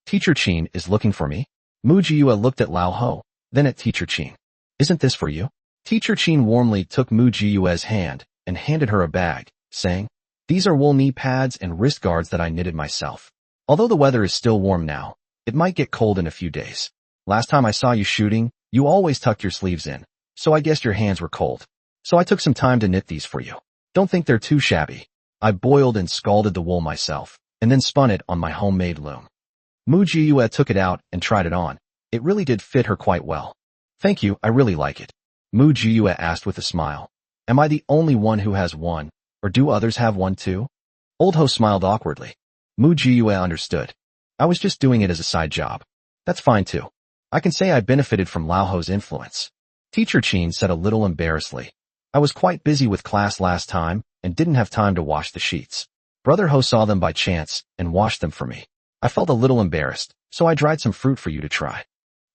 Teacher Qin is looking for me.'" Mu Jiyue looked at Lao Ho, then at Teacher Qin. "Isn't this for you?" Teacher Qin warmly took Mu Jiyue's hand and handed her a bag, saying, "These are wool knee pads and wrist guards that I knitted myself. Although the weather is still warm now, it might get cold in a few days. Last time I saw you shooting, you always tucked your sleeves in, so I guessed your hands were cold. So I took some time to knit these for you. Don't think they're too shabby. I boiled and scalded the wool myself, and then spun it on my homemade loom." Mu Jiyue took it out and tried it on. It really did fit her quite well. Thank you, I really like it. Mu Jiyue asked with a smile. Am I the only one who has one, or do others have one too? Old Ho smiled awkwardly. Mu Jiyue understood. I was just doing it as a side job. That's fine too. I can say I benefited from Lao Ho's influence. Teacher Chin said a little embarrassedly. I was quite busy with class last time and didn't have time to wash the sheets. Brother Ho saw them by chance and washed them for me. I felt a little embarrassed, so I dried some fruit for you to try.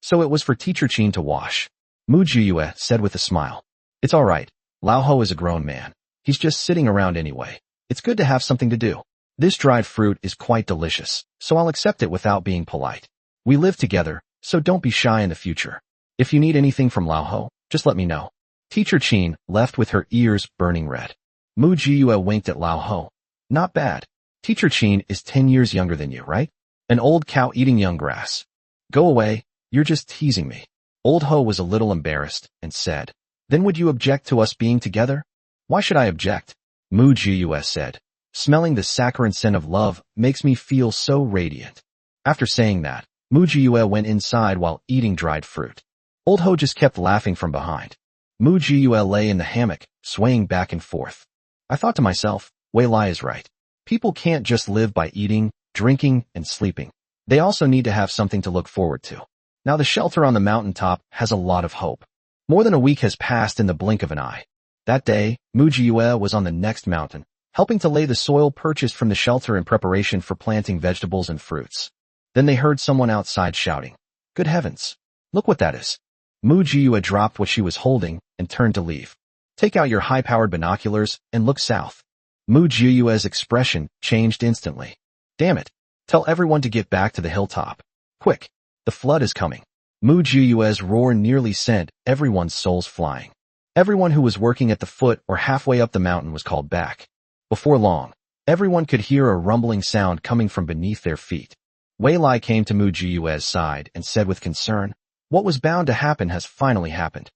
So it was for Teacher Chin to wash. Mu Jiyue said with a smile. It's alright. Lao Ho is a grown man. He's just sitting around anyway. It's good to have something to do. This dried fruit is quite delicious, so I'll accept it without being polite. We live together, so don't be shy in the future. If you need anything from Lao Ho, just let me know. Teacher Chin left with her ears burning red. Mu Jiyue winked at Lao Ho. Not bad. Teacher Chin is 10 years younger than you, right? An old cow eating young grass. Go away, you're just teasing me. Old Ho was a little embarrassed and said, Then would you object to us being together? Why should I object? Mu Jiyue said. Smelling the saccharine scent of love makes me feel so radiant. After saying that, Mu Jiyue went inside while eating dried fruit. Old Ho just kept laughing from behind. Mu Jiyue lay in the hammock, swaying back and forth. I thought to myself, Wei Lai is right. People can't just live by eating, drinking, and sleeping. They also need to have something to look forward to. Now the shelter on the mountaintop has a lot of hope. More than a week has passed in the blink of an eye. That day, Mu Jiyue was on the next mountain, helping to lay the soil purchased from the shelter in preparation for planting vegetables and fruits. Then they heard someone outside shouting, Good heavens! Look what that is. Mu Jiyue dropped what she was holding and turned to leave. Take out your high-powered binoculars and look south. Mu Jiyue's expression changed instantly. Damn it! Tell everyone to get back to the hilltop. Quick! The flood is coming. Mu Jiyue's roar nearly sent everyone's souls flying. Everyone who was working at the foot or halfway up the mountain was called back. Before long, everyone could hear a rumbling sound coming from beneath their feet. Wei Lai came to Mu Jiyue's side and said with concern, What was bound to happen has finally happened.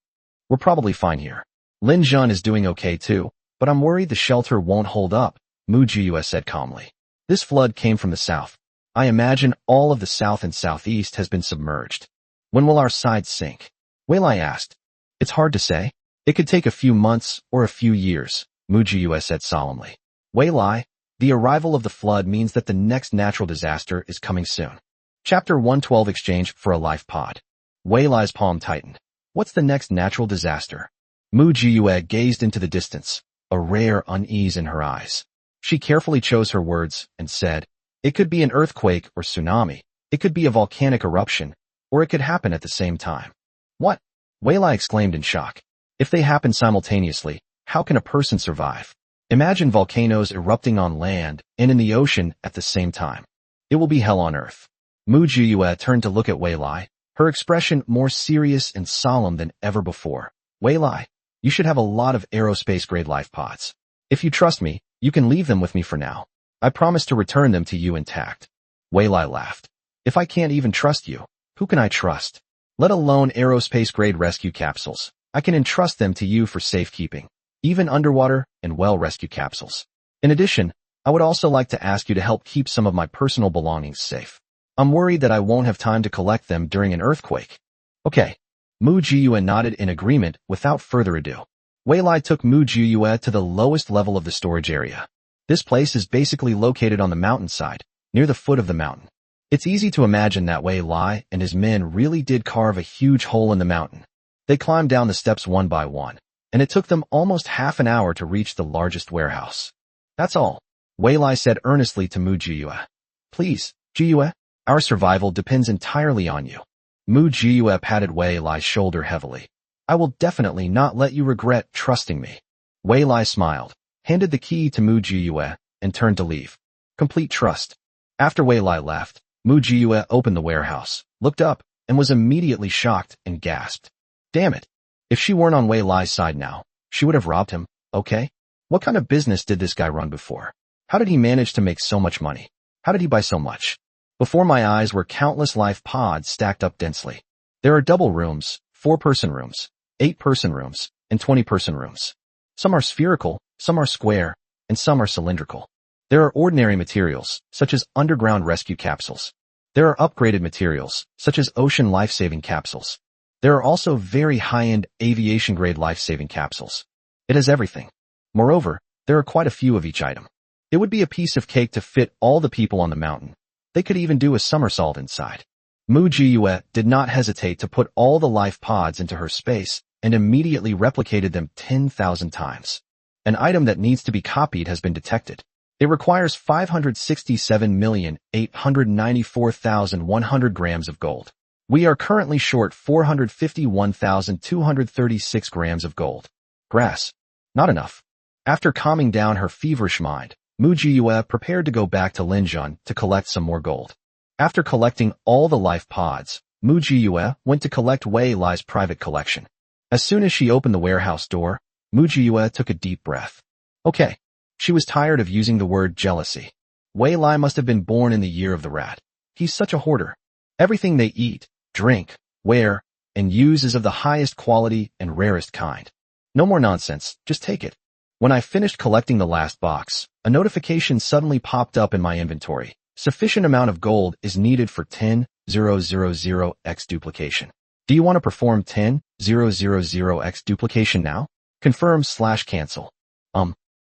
We're probably fine here. Lin Zhan is doing okay too, but I'm worried the shelter won't hold up, Mu Jiyue said calmly. This flood came from the south. I imagine all of the south and southeast has been submerged. When will our side sink? Wei Lai asked. It's hard to say. It could take a few months or a few years, Mu Jiyue said solemnly. Wei Lai, the arrival of the flood means that the next natural disaster is coming soon. Chapter 112 Exchange for a Life Pod. Wei Lai's palm tightened. What's the next natural disaster? Mu Jiyue gazed into the distance, a rare unease in her eyes. She carefully chose her words and said, It could be an earthquake or tsunami, it could be a volcanic eruption, or it could happen at the same time. What? Wei Lai exclaimed in shock. If they happen simultaneously, how can a person survive? Imagine volcanoes erupting on land and in the ocean at the same time. It will be hell on earth. Mu Jiyue turned to look at Wei Lai, her expression more serious and solemn than ever before. Wei Lai, you should have a lot of aerospace-grade life pods. If you trust me, you can leave them with me for now. I promise to return them to you intact. Wei Lai laughed. If I can't even trust you, who can I trust? Let alone aerospace-grade rescue capsules. I can entrust them to you for safekeeping, even underwater and well rescue capsules. In addition, I would also like to ask you to help keep some of my personal belongings safe. I'm worried that I won't have time to collect them during an earthquake. Okay. Mu Jiyue nodded in agreement without further ado. Wei Lai took Mu Jiyue to the lowest level of the storage area. This place is basically located on the mountainside, near the foot of the mountain. It's easy to imagine that Wei Lai and his men really did carve a huge hole in the mountain. They climbed down the steps one by one, and it took them almost half an hour to reach the largest warehouse. That's all, Wei Lai said earnestly to Mu Jiyue. Please, Jiyue, our survival depends entirely on you. Mu Jiyue patted Wei Lai's shoulder heavily. I will definitely not let you regret trusting me. Wei Lai smiled, handed the key to Mu Jiyue, and turned to leave. Complete trust. After Wei Lai left, Mu Jiyue opened the warehouse, looked up, and was immediately shocked and gasped. Damn it. If she weren't on Wei Lai's side now, she would have robbed him, okay? What kind of business did this guy run before? How did he manage to make so much money? How did he buy so much? Before my eyes were countless life pods stacked up densely. There are double rooms, 4-person rooms, 8-person rooms, and 20-person rooms. Some are spherical, some are square, and some are cylindrical. There are ordinary materials, such as underground rescue capsules. There are upgraded materials, such as ocean life-saving capsules. There are also very high-end aviation-grade life-saving capsules. It has everything. Moreover, there are quite a few of each item. It would be a piece of cake to fit all the people on the mountain. They could even do a somersault inside. Mu Jiyue did not hesitate to put all the life pods into her space and immediately replicated them 10,000 times. An item that needs to be copied has been detected. It requires 567,894,100 grams of gold. We are currently short 451,236 grams of gold. Grass. Not enough. After calming down her feverish mind, Mu Jiyue prepared to go back to Linjun to collect some more gold. After collecting all the life pods, Mu Jiyue went to collect Wei Lai's private collection. As soon as she opened the warehouse door, Mu Jiyue took a deep breath. Okay. She was tired of using the word jealousy. Wei Lai must have been born in the year of the rat. He's such a hoarder. Everything they eat, drink, wear, and use is of the highest quality and rarest kind. No more nonsense, just take it. When I finished collecting the last box, a notification suddenly popped up in my inventory. Sufficient amount of gold is needed for 10,000x duplication. Do you want to perform 10,000x duplication now? Confirm/cancel.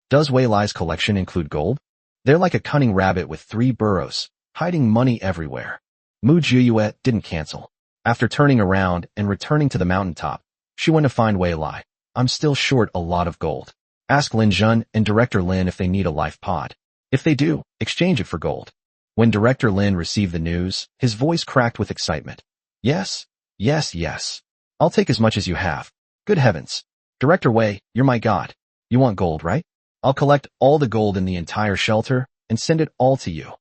Does Wei Lai's collection include gold? They're like a cunning rabbit with 3 burrows, hiding money everywhere. Mu Jiyue didn't cancel. After turning around and returning to the mountaintop, she went to find Wei Lai. I'm still short a lot of gold. Ask Lin Jun and Director Lin if they need a life pod. If they do, exchange it for gold. When Director Lin received the news, his voice cracked with excitement. Yes. I'll take as much as you have. Good heavens. Director Wei, you're my god. You want gold, right? I'll collect all the gold in the entire shelter and send it all to you.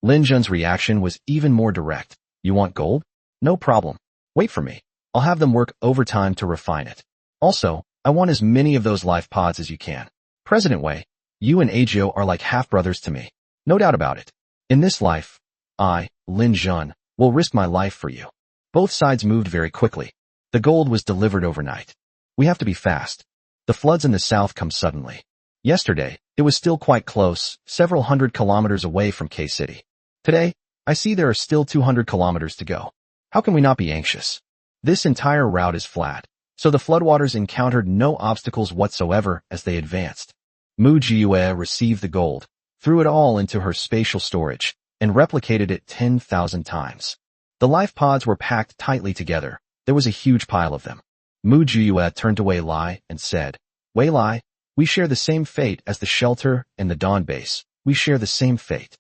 Lin Jun's reaction was even more direct. You want gold? No problem. Wait for me. I'll have them work overtime to refine it. Also, I want as many of those life pods as you can. President Wei, you and Agio are like half-brothers to me. No doubt about it. In this life, I, Lin Jun, will risk my life for you. Both sides moved very quickly. The gold was delivered overnight. We have to be fast. The floods in the south come suddenly. Yesterday, it was still quite close, several hundred kilometers away from K-City. Today, I see there are still 200 kilometers to go. How can we not be anxious? This entire route is flat, so the floodwaters encountered no obstacles whatsoever as they advanced. Mu Jiyue received the gold, threw it all into her spatial storage, and replicated it 10,000 times. The life pods were packed tightly together. There was a huge pile of them. Mu Jiyue turned to Wei Lai and said, Wei Lai, we share the same fate as the shelter and the dawn base. We share the same fate.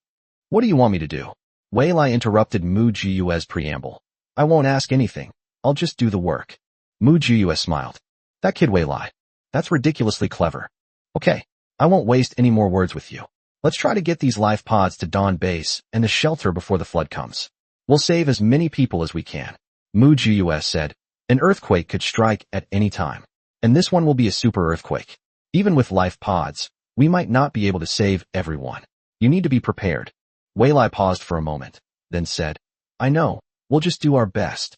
What do you want me to do? Wei Lai interrupted Mu Jiyue's preamble. I won't ask anything. I'll just do the work. Mu Jiyue smiled. That kid Wei Lai. That's ridiculously clever. Okay, I won't waste any more words with you. Let's try to get these life pods to dawn base and the shelter before the flood comes. We'll save as many people as we can. Mu Jiyue said, an earthquake could strike at any time. And this one will be a super earthquake. Even with life pods, we might not be able to save everyone. You need to be prepared. Wei Lai paused for a moment, then said, I know, we'll just do our best.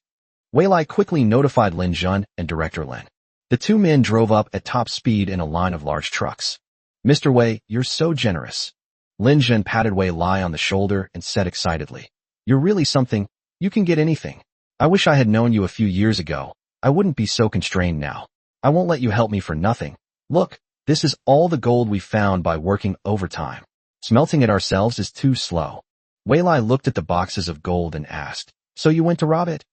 Wei Lai quickly notified Lin Jun and Director Lin. The two men drove up at top speed in a line of large trucks. Mr. Wei, you're so generous. Lin Jun patted Wei Lai on the shoulder and said excitedly, you're really something. You can get anything. I wish I had known you a few years ago. I wouldn't be so constrained now. I won't let you help me for nothing. Look. This is all the gold we found by working overtime. Smelting it ourselves is too slow. Wei Lai looked at the boxes of gold and asked, so you went to rob it?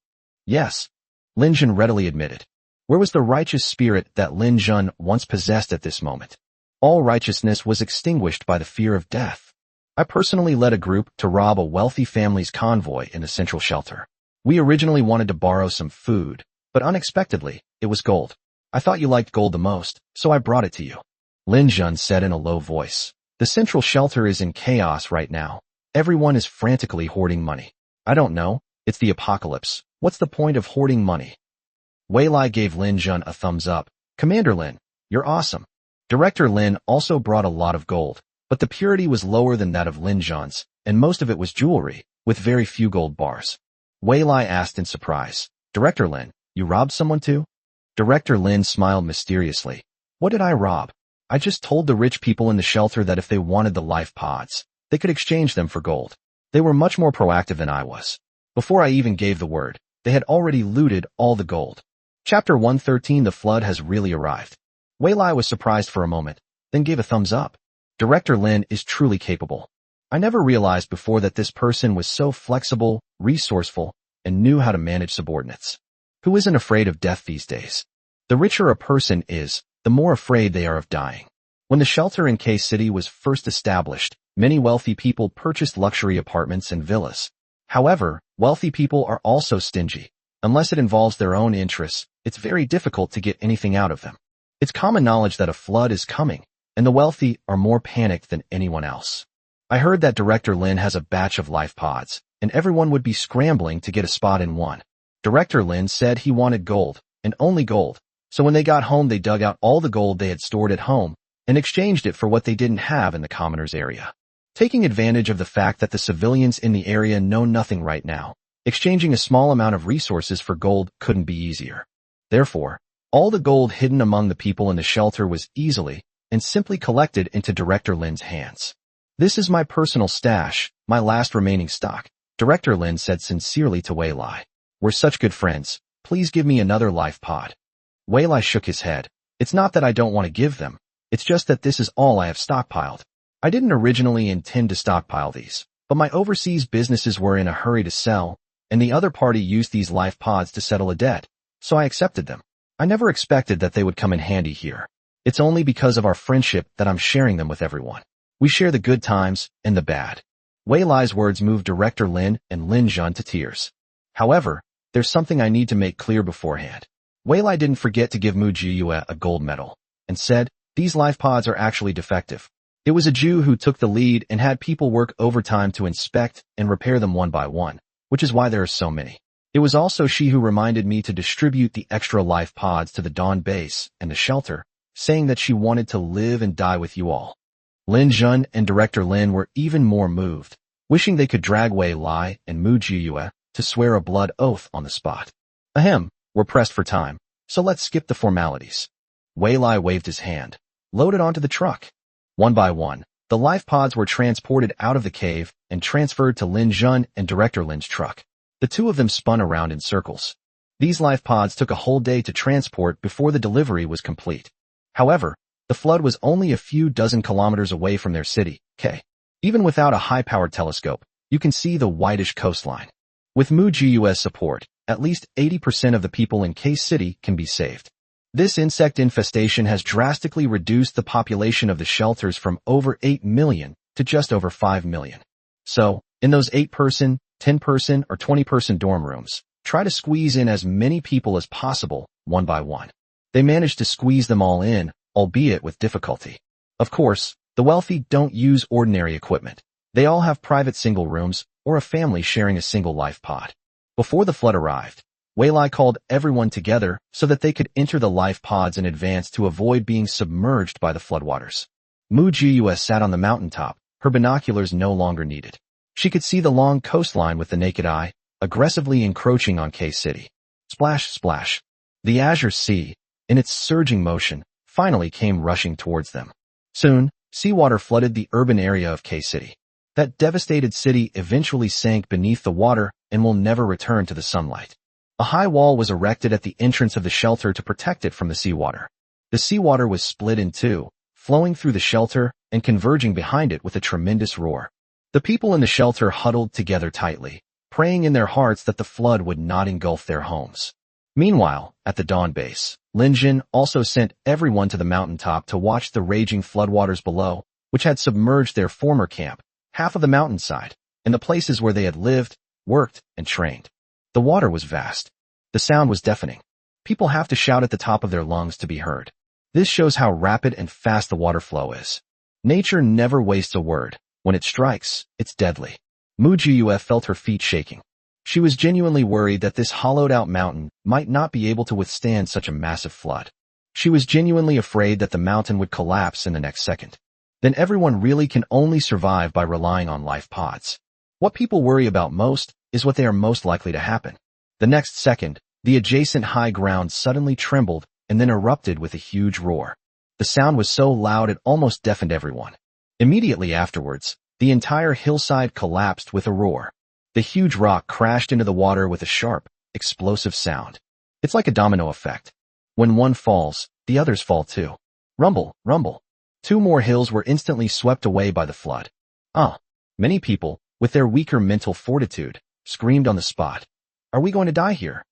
Yes. Lin Jun readily admitted. Where was the righteous spirit that Lin Jun once possessed at this moment? All righteousness was extinguished by the fear of death. I personally led a group to rob a wealthy family's convoy in the central shelter. We originally wanted to borrow some food, but unexpectedly, it was gold. I thought you liked gold the most, so I brought it to you. Lin Jun said in a low voice. The central shelter is in chaos right now. Everyone is frantically hoarding money. I don't know. It's the apocalypse. What's the point of hoarding money? Wei Lai gave Lin Jun a thumbs up. Commander Lin, you're awesome. Director Lin also brought a lot of gold, but the purity was lower than that of Lin Jun's, and most of it was jewelry, with very few gold bars. Wei Lai asked in surprise. Director Lin, you robbed someone too? Director Lin smiled mysteriously. What did I rob? I just told the rich people in the shelter that if they wanted the life pods, they could exchange them for gold. They were much more proactive than I was. Before I even gave the word, They had already looted all the gold. Chapter 113. The flood has really arrived. Wei Lai was surprised for a moment, then gave a thumbs up. Director Lin is truly capable. I never realized before that this person was so flexible, resourceful, and knew how to manage subordinates. Who isn't afraid of death these days? The richer a person is, the more afraid they are of dying. When the shelter in K-City was first established, many wealthy people purchased luxury apartments and villas. However, wealthy people are also stingy. Unless it involves their own interests, it's very difficult to get anything out of them. It's common knowledge that a flood is coming, and the wealthy are more panicked than anyone else. I heard that Director Lin has a batch of life pods, and everyone would be scrambling to get a spot in one. Director Lin said he wanted gold, and only gold, so when they got home they dug out all the gold they had stored at home, and exchanged it for what they didn't have in the commoners area. Taking advantage of the fact that the civilians in the area know nothing right now, exchanging a small amount of resources for gold couldn't be easier. Therefore, all the gold hidden among the people in the shelter was easily and simply collected into Director Lin's hands. This is my personal stash, my last remaining stock, Director Lin said sincerely to Wei Lai. We're such good friends, please give me another life pod. Wei Lai shook his head. It's not that I don't want to give them, it's just that this is all I have stockpiled. I didn't originally intend to stockpile these, but my overseas businesses were in a hurry to sell, and the other party used these life pods to settle a debt, so I accepted them. I never expected that they would come in handy here. It's only because of our friendship that I'm sharing them with everyone. We share the good times and the bad. Wei Lai's words moved Director Lin and Lin Jun to tears. However, there's something I need to make clear beforehand. Wei Lai didn't forget to give Mu Jiyue a gold medal, and said, these life pods are actually defective. It was a Jew who took the lead and had people work overtime to inspect and repair them one by one, which is why there are so many. It was also she who reminded me to distribute the extra life pods to the Dawn base and the shelter, saying that she wanted to live and die with you all. Lin Jun and Director Lin were even more moved, wishing they could drag Wei Lai and Mu Jiyue to swear a blood oath on the spot. Ahem, we're pressed for time, so let's skip the formalities. Wei Lai waved his hand, loaded onto the truck. One by one, the life pods were transported out of the cave and transferred to Lin Jun and Director Lin's truck. The two of them spun around in circles. These life pods took a whole day to transport before the delivery was complete. However, the flood was only a few dozen kilometers away from their city, K. Even without a high-powered telescope, you can see the whitish coastline. With Mu Jiyue's support, at least 80% of the people in K City can be saved. This insect infestation has drastically reduced the population of the shelters from over 8 million to just over 5 million. So, in those 8-person, 10-person, or 20-person dorm rooms, try to squeeze in as many people as possible, one by one. They managed to squeeze them all in, albeit with difficulty. Of course, the wealthy don't use ordinary equipment. They all have private single rooms, or a family sharing a single life pod. Before the flood arrived, Wei Lai called everyone together so that they could enter the life pods in advance to avoid being submerged by the floodwaters. Mu Jiyue sat on the mountaintop, her binoculars no longer needed. She could see the long coastline with the naked eye, aggressively encroaching on K-City. Splash, splash. The azure sea, in its surging motion, finally came rushing towards them. Soon, seawater flooded the urban area of K-City. That devastated city eventually sank beneath the water and will never return to the sunlight. A high wall was erected at the entrance of the shelter to protect it from the seawater. The seawater was split in two, flowing through the shelter and converging behind it with a tremendous roar. The people in the shelter huddled together tightly, praying in their hearts that the flood would not engulf their homes. Meanwhile, at the Dawn base, Lin Jin also sent everyone to the mountaintop to watch the raging floodwaters below, which had submerged their former camp, half of the mountainside, and the places where they had lived, worked, and trained. The water was vast. The sound was deafening. People have to shout at the top of their lungs to be heard. This shows how rapid and fast the water flow is. Nature never wastes a word. When it strikes, it's deadly. Mu Jiyue felt her feet shaking. She was genuinely worried that this hollowed-out mountain might not be able to withstand such a massive flood. She was genuinely afraid that the mountain would collapse in the next second. Then everyone really can only survive by relying on life pods. What people worry about most is what they are most likely to happen. The next second, the adjacent high ground suddenly trembled and then erupted with a huge roar. The sound was so loud it almost deafened everyone. Immediately afterwards, the entire hillside collapsed with a roar. The huge rock crashed into the water with a sharp, explosive sound. It's like a domino effect. When one falls, the others fall too. Rumble, rumble. 2 more hills were instantly swept away by the flood. Many people, with their weaker mental fortitude, screamed on the spot. Are we going to die here?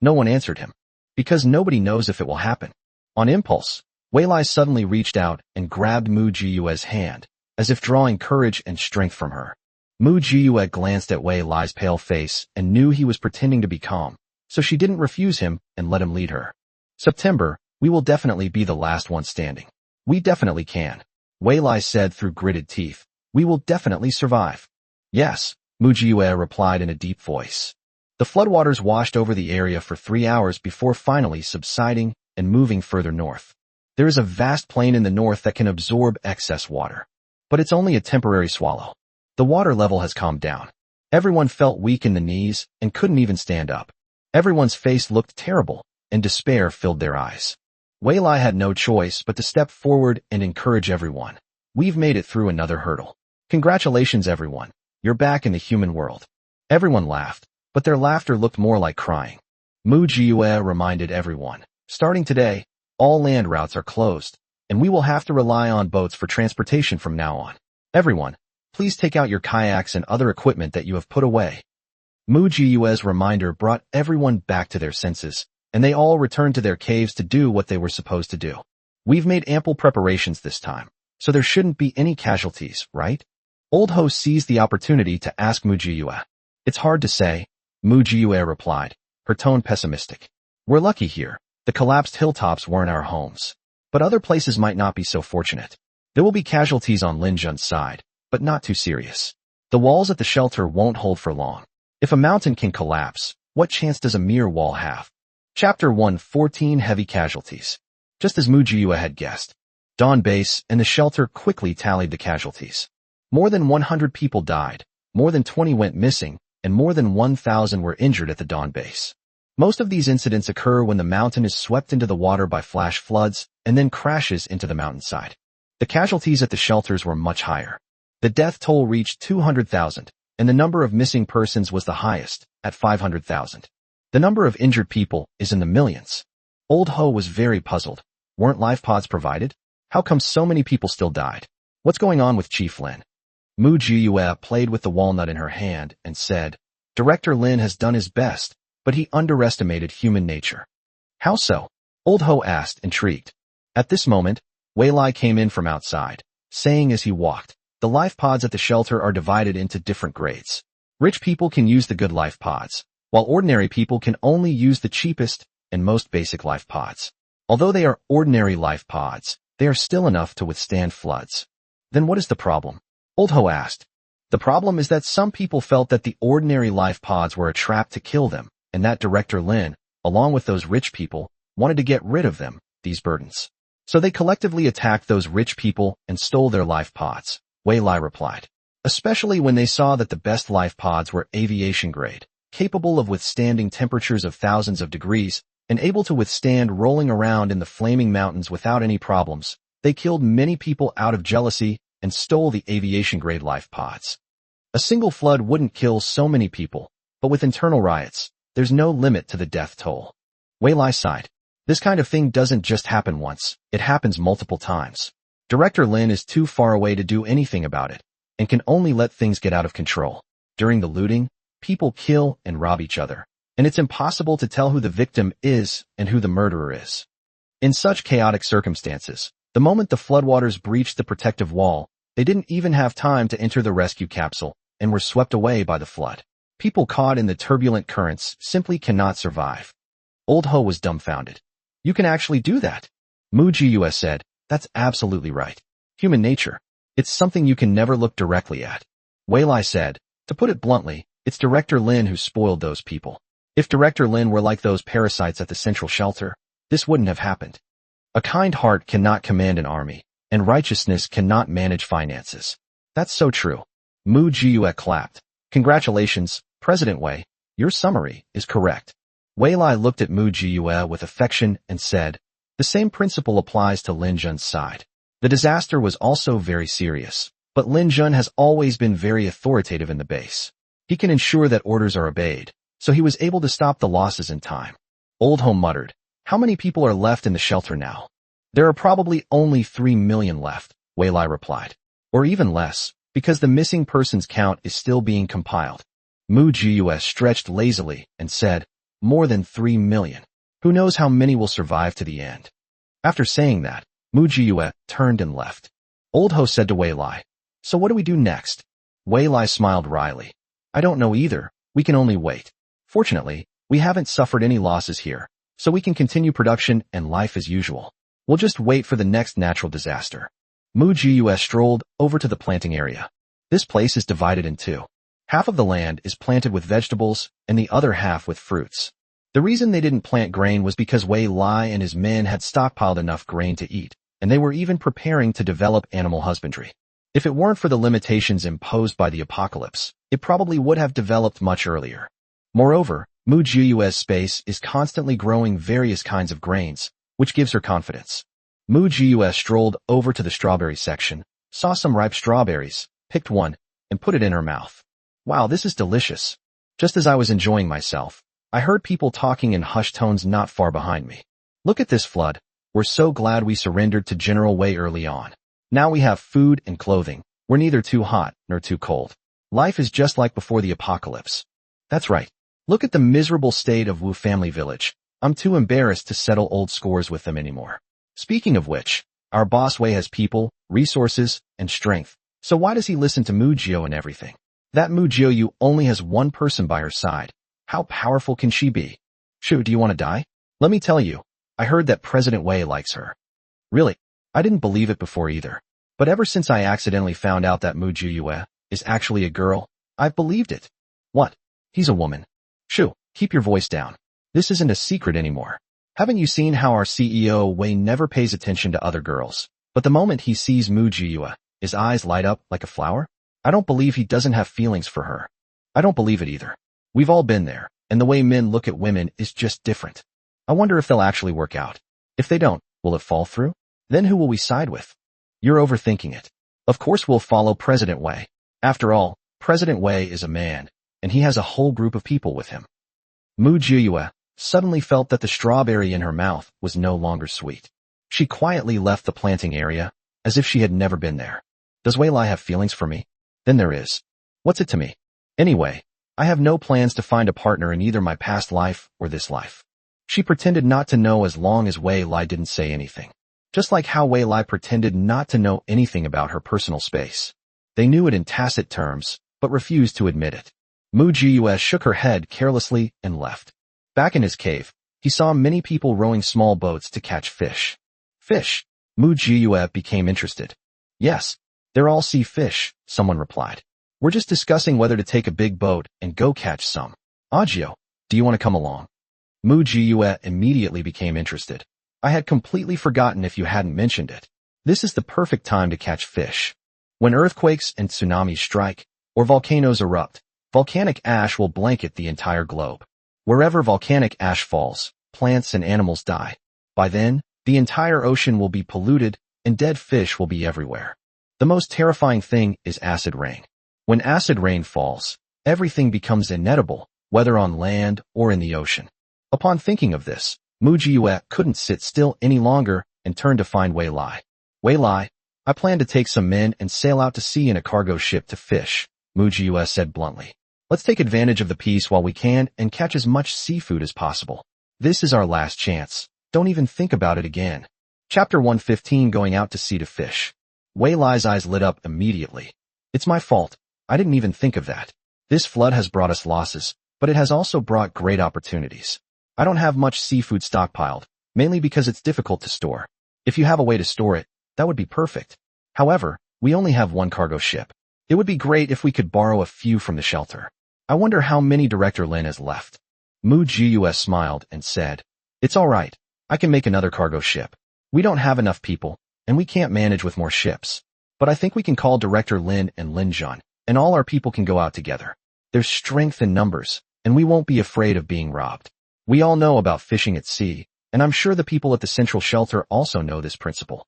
No one answered him. Because nobody knows if it will happen. On impulse, Wei Lai suddenly reached out and grabbed Mu Jiyue's hand, as if drawing courage and strength from her. Mu Jiyue glanced at Wei Lai's pale face and knew he was pretending to be calm, so she didn't refuse him and let him lead her. September, we will definitely be the last one standing. We definitely can. Wei Lai said through gritted teeth. We will definitely survive. Yes, Mu Jiyue replied in a deep voice. The floodwaters washed over the area for 3 hours before finally subsiding and moving further north. There is a vast plain in the north that can absorb excess water. But it's only a temporary swallow. The water level has calmed down. Everyone felt weak in the knees and couldn't even stand up. Everyone's face looked terrible, and despair filled their eyes. Wei Lai had no choice but to step forward and encourage everyone. We've made it through another hurdle. Congratulations, everyone. You're back in the human world. Everyone laughed, but their laughter looked more like crying. Mu Jiyue reminded everyone, starting today, all land routes are closed, and we will have to rely on boats for transportation from now on. Everyone, please take out your kayaks and other equipment that you have put away. Mu Jiyue's reminder brought everyone back to their senses, and they all returned to their caves to do what they were supposed to do. We've made ample preparations this time, so there shouldn't be any casualties, right? Old Ho seized the opportunity to ask Mu Jiyue. It's hard to say, Mu Jiyue replied, her tone pessimistic. We're lucky here. The collapsed hilltops weren't our homes. But other places might not be so fortunate. There will be casualties on Lin Jun's side, but not too serious. The walls at the shelter won't hold for long. If a mountain can collapse, what chance does a mere wall have? Chapter 1:14 Heavy Casualties. Just as Mu Jiyue had guessed, Dawn Base and the shelter quickly tallied the casualties. More than 100 people died, more than 20 went missing, and more than 1,000 were injured at the Dawn Base. Most of these incidents occur when the mountain is swept into the water by flash floods and then crashes into the mountainside. The casualties at the shelters were much higher. The death toll reached 200,000, and the number of missing persons was the highest, at 500,000. The number of injured people is in the millions. Old Ho was very puzzled. Weren't life pods provided? How come so many people still died? What's going on with Chief Lin? Mu Jiyue played with the walnut in her hand and said, Director Lin has done his best, but he underestimated human nature. How so? Old Ho asked, intrigued. At this moment, Wei Lai came in from outside, saying as he walked, the life pods at the shelter are divided into different grades. Rich people can use the good life pods, while ordinary people can only use the cheapest and most basic life pods. Although they are ordinary life pods, they are still enough to withstand floods. Then what is the problem? Old Ho asked. The problem is that some people felt that the ordinary life pods were a trap to kill them, and that Director Lin, along with those rich people, wanted to get rid of them, these burdens. So they collectively attacked those rich people and stole their life pods, Wei Lai replied. Especially when they saw that the best life pods were aviation grade, capable of withstanding temperatures of thousands of degrees, and able to withstand rolling around in the flaming mountains without any problems. They killed many people out of jealousy and stole the aviation-grade life pods. A single flood wouldn't kill so many people, but with internal riots, there's no limit to the death toll. Wei Lai sighed. This kind of thing doesn't just happen once, it happens multiple times. Director Lin is too far away to do anything about it, and can only let things get out of control. During the looting, people kill and rob each other, and it's impossible to tell who the victim is and who the murderer is. In such chaotic circumstances, the moment the floodwaters breached the protective wall, they didn't even have time to enter the rescue capsule and were swept away by the flood. People caught in the turbulent currents simply cannot survive. Old Ho was dumbfounded. You can actually do that? Mu Jiyue said, that's absolutely right. Human nature. It's something you can never look directly at. Wei Lai said, to put it bluntly, it's Director Lin who spoiled those people. If Director Lin were like those parasites at the central shelter, this wouldn't have happened. A kind heart cannot command an army, and righteousness cannot manage finances. That's so true. Mu Jiyue clapped. Congratulations, President Wei. Your summary is correct. Wei Lai looked at Mu Jiyue with affection and said, the same principle applies to Lin Jun's side. The disaster was also very serious, but Lin Jun has always been very authoritative in the base. He can ensure that orders are obeyed, so he was able to stop the losses in time. Old Home muttered, "How many people are left in the shelter now?" "There are probably only 3 million left," Wei Lai replied. "Or even less, because the missing persons count is still being compiled." Mu Jius stretched lazily and said, "More than 3 million. Who knows how many will survive to the end?" After saying that, Mu Jius turned and left. Old Ho said to Wei Lai, "So what do we do next?" Wei Lai smiled wryly. "I don't know either. We can only wait. Fortunately, we haven't suffered any losses here, so we can continue production and life as usual. We'll just wait for the next natural disaster." Mu Jius strolled over to the planting area. This place is divided in two. Half of the land is planted with vegetables and the other half with fruits. The reason they didn't plant grain was because Wei Lai and his men had stockpiled enough grain to eat, and they were even preparing to develop animal husbandry. If it weren't for the limitations imposed by the apocalypse, it probably would have developed much earlier. Moreover, Mu Jiu's space is constantly growing various kinds of grains, which gives her confidence. Mu Jius strolled over to the strawberry section, saw some ripe strawberries, picked one, and put it in her mouth. "Wow, this is delicious." Just as I was enjoying myself, I heard people talking in hushed tones not far behind me. "Look at this flood. We're so glad we surrendered to General Wei early on. Now we have food and clothing. We're neither too hot nor too cold. Life is just like before the apocalypse." "That's right. Look at the miserable state of Wu family village. I'm too embarrassed to settle old scores with them anymore. Speaking of which, our boss Wei has people, resources, and strength, so why does he listen to Mu Jio and everything? That Mu Jio only has one person by her side. How powerful can she be? Shu, do you want to die? Let me tell you, I heard that President Wei likes her." Really? I didn't believe it before either. But ever since I accidentally found out that Mu Jiyue is actually a girl, I've believed it. What? He's a woman. Shu, keep your voice down. This isn't a secret anymore. Haven't you seen how our CEO Wei never pays attention to other girls? But the moment he sees Mu Jiyue, his eyes light up like a flower? I don't believe he doesn't have feelings for her. I don't believe it either. We've all been there, and the way men look at women is just different. I wonder if they'll actually work out. If they don't, will it fall through? Then who will we side with? You're overthinking it. Of course we'll follow President Wei. After all, President Wei is a man, and he has a whole group of people with him. Mu Jiyue suddenly felt that the strawberry in her mouth was no longer sweet. She quietly left the planting area, as if she had never been there. Does Wei Lai have feelings for me? Then there is. What's it to me? Anyway, I have no plans to find a partner in either my past life or this life. She pretended not to know as long as Wei Lai didn't say anything. Just like how Wei Lai pretended not to know anything about her personal space. They knew it in tacit terms, but refused to admit it. Mu Jiyue shook her head carelessly and left. Back in his cave, he saw many people rowing small boats to catch fish. Fish? Mu Jiyue became interested. Yes, they're all sea fish, someone replied. We're just discussing whether to take a big boat and go catch some. Agio, do you want to come along? Mu Jiyue immediately became interested. I had completely forgotten if you hadn't mentioned it. This is the perfect time to catch fish. When earthquakes and tsunamis strike, or volcanoes erupt, volcanic ash will blanket the entire globe. Wherever volcanic ash falls, plants and animals die. By then, the entire ocean will be polluted and dead fish will be everywhere. The most terrifying thing is acid rain. When acid rain falls, everything becomes inedible, whether on land or in the ocean. Upon thinking of this, Mu Jiyue couldn't sit still any longer and turned to find Wei Lai. Wei Lai, I plan to take some men and sail out to sea in a cargo ship to fish, Mu Jiyue said bluntly. Let's take advantage of the peace while we can and catch as much seafood as possible. This is our last chance. Don't even think about it again. Chapter 115 Going Out to Sea to Fish. Wei Lai's eyes lit up immediately. It's my fault. I didn't even think of that. This flood has brought us losses, but it has also brought great opportunities. I don't have much seafood stockpiled, mainly because it's difficult to store. If you have a way to store it, that would be perfect. However, we only have one cargo ship. It would be great if we could borrow a few from the shelter. I wonder how many Director Lin has left. Mu Jiyue smiled and said, It's all right. I can make another cargo ship. We don't have enough people, and we can't manage with more ships. But I think we can call Director Lin and Lin Jun, and all our people can go out together. There's strength in numbers, and we won't be afraid of being robbed. We all know about fishing at sea, and I'm sure the people at the central shelter also know this principle.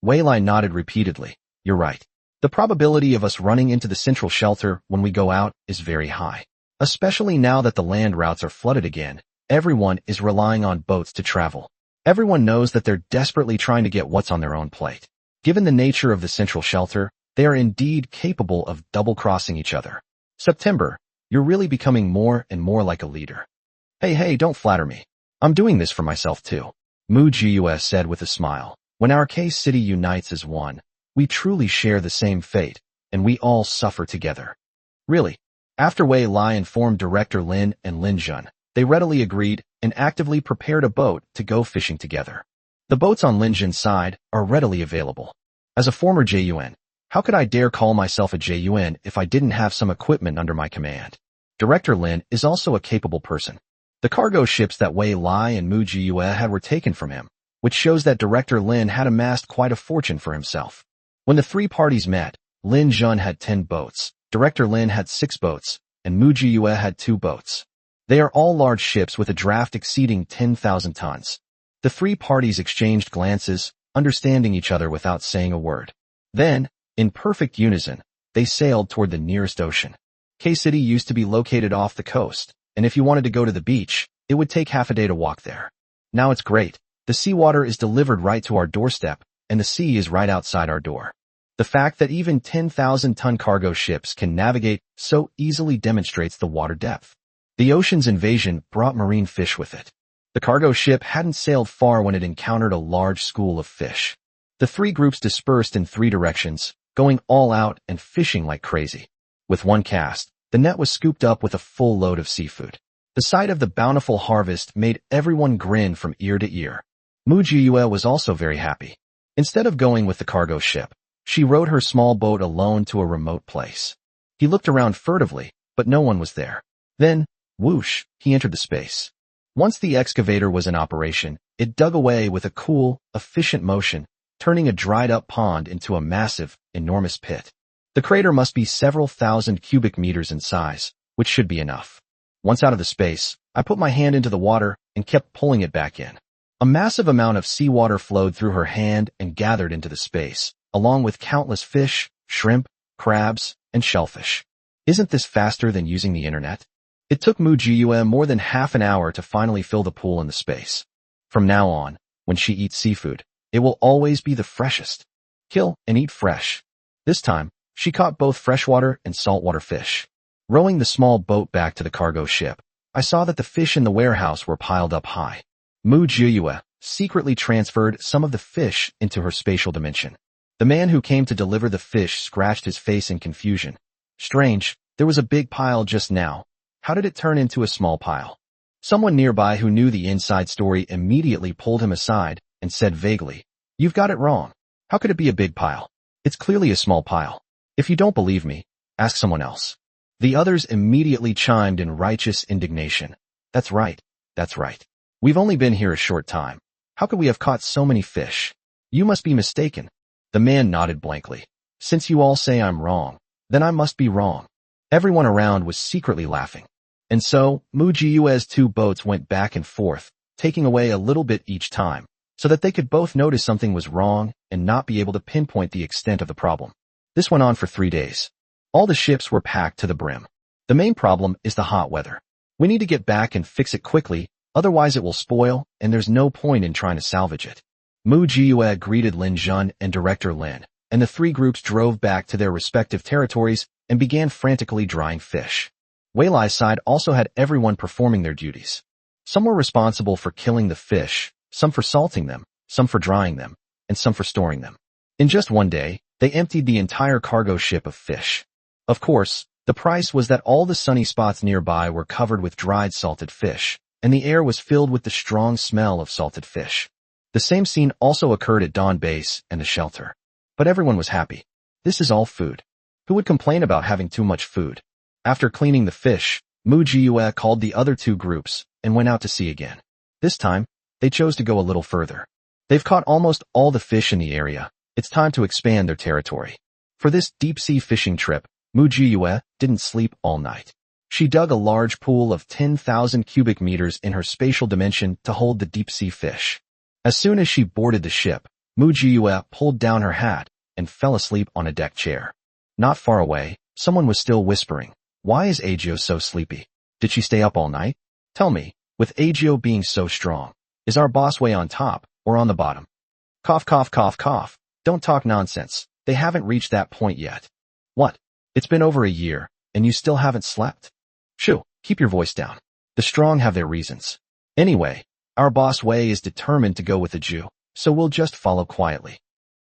Wei Lai nodded repeatedly. You're right. The probability of us running into the central shelter when we go out is very high. Especially now that the land routes are flooded again, everyone is relying on boats to travel. Everyone knows that they're desperately trying to get what's on their own plate. Given the nature of the central shelter, they are indeed capable of double-crossing each other. September, you're really becoming more and more like a leader. Hey, don't flatter me. I'm doing this for myself too. Mu-Gus said with a smile. When our K-City unites as one, we truly share the same fate, and we all suffer together. Really? After Wei Lai informed Director Lin and Lin Jun, they readily agreed and actively prepared a boat to go fishing together. The boats on Lin Jun's side are readily available. As a former JUN, how could I dare call myself a JUN if I didn't have some equipment under my command? Director Lin is also a capable person. The cargo ships that Wei Lai and Mu-Gus had were taken from him, which shows that Director Lin had amassed quite a fortune for himself. When the three parties met, Lin Jun had 10 boats, Director Lin had 6 boats, and Mu-Gus had 2 boats. They are all large ships with a draft exceeding 10,000 tons. The three parties exchanged glances, understanding each other without saying a word. Then, in perfect unison, they sailed toward the nearest ocean. K-City used to be located off the coast, and if you wanted to go to the beach, it would take half a day to walk there. Now it's great. The seawater is delivered right to our doorstep, and the sea is right outside our door. The fact that even 10,000-ton cargo ships can navigate so easily demonstrates the water depth. The ocean's invasion brought marine fish with it. The cargo ship hadn't sailed far when it encountered a large school of fish. The three groups dispersed in 3 directions, going all out and fishing like crazy. With one cast, the net was scooped up with a full load of seafood. The sight of the bountiful harvest made everyone grin from ear to ear. Mu-Gus was also very happy. Instead of going with the cargo ship, she rowed her small boat alone to a remote place. He looked around furtively, but no one was there. Then, whoosh, he entered the space. Once the excavator was in operation, it dug away with a cool, efficient motion, turning a dried-up pond into a massive, enormous pit. The crater must be several thousand cubic meters in size, which should be enough. Once out of the space, I put my hand into the water and kept pulling it back in. A massive amount of seawater flowed through her hand and gathered into the space, along with countless fish, shrimp, crabs, and shellfish. Isn't this faster than using the internet? It took Mu-Gus more than half an hour to finally fill the pool in the space. From now on, when she eats seafood, it will always be the freshest. Kill and eat fresh. This time, she caught both freshwater and saltwater fish. Rowing the small boat back to the cargo ship, I saw that the fish in the warehouse were piled up high. Mu-Gus secretly transferred some of the fish into her spatial dimension. The man who came to deliver the fish scratched his face in confusion. Strange, there was a big pile just now. How did it turn into a small pile? Someone nearby who knew the inside story immediately pulled him aside and said vaguely, "You've got it wrong. How could it be a big pile? It's clearly a small pile. If you don't believe me, ask someone else." The others immediately chimed in righteous indignation. That's right. We've only been here a short time. How could we have caught so many fish? You must be mistaken. The man nodded blankly. Since you all say I'm wrong, then I must be wrong. Everyone around was secretly laughing. And so, Mu-Gus' 2 boats went back and forth, taking away a little bit each time, so that they could both notice something was wrong and not be able to pinpoint the extent of the problem. This went on for 3 days. All the ships were packed to the brim. The main problem is the hot weather. We need to get back and fix it quickly, otherwise it will spoil, and there's no point in trying to salvage it. Mu-Gus greeted Lin Jun and Director Lin, and the 3 groups drove back to their respective territories and began frantically drying fish. Wei Lai's side also had everyone performing their duties. Some were responsible for killing the fish, some for salting them, some for drying them, and some for storing them. In just one day, they emptied the entire cargo ship of fish. Of course, the price was that all the sunny spots nearby were covered with dried salted fish, and the air was filled with the strong smell of salted fish. The same scene also occurred at Dawn Base and the shelter. But everyone was happy. This is all food. Who would complain about having too much food? After cleaning the fish, Mu-Gus called the other 2 groups and went out to sea again. This time, they chose to go a little further. They've caught almost all the fish in the area. It's time to expand their territory. For this deep-sea fishing trip, Mu-Gus didn't sleep all night. She dug a large pool of 10,000 cubic meters in her spatial dimension to hold the deep-sea fish. As soon as she boarded the ship, Mu-Gus pulled down her hat and fell asleep on a deck chair. Not far away, someone was still whispering, Why is Agio so sleepy? Did she stay up all night? Tell me, with Agio being so strong, is our boss way on top or on the bottom? Cough, cough, cough, cough. Don't talk nonsense. They haven't reached that point yet. What? It's been over a year, and you still haven't slept? Shoo, keep your voice down. The strong have their reasons. Anyway, our boss Wei is determined to go with the Jew, so we'll just follow quietly.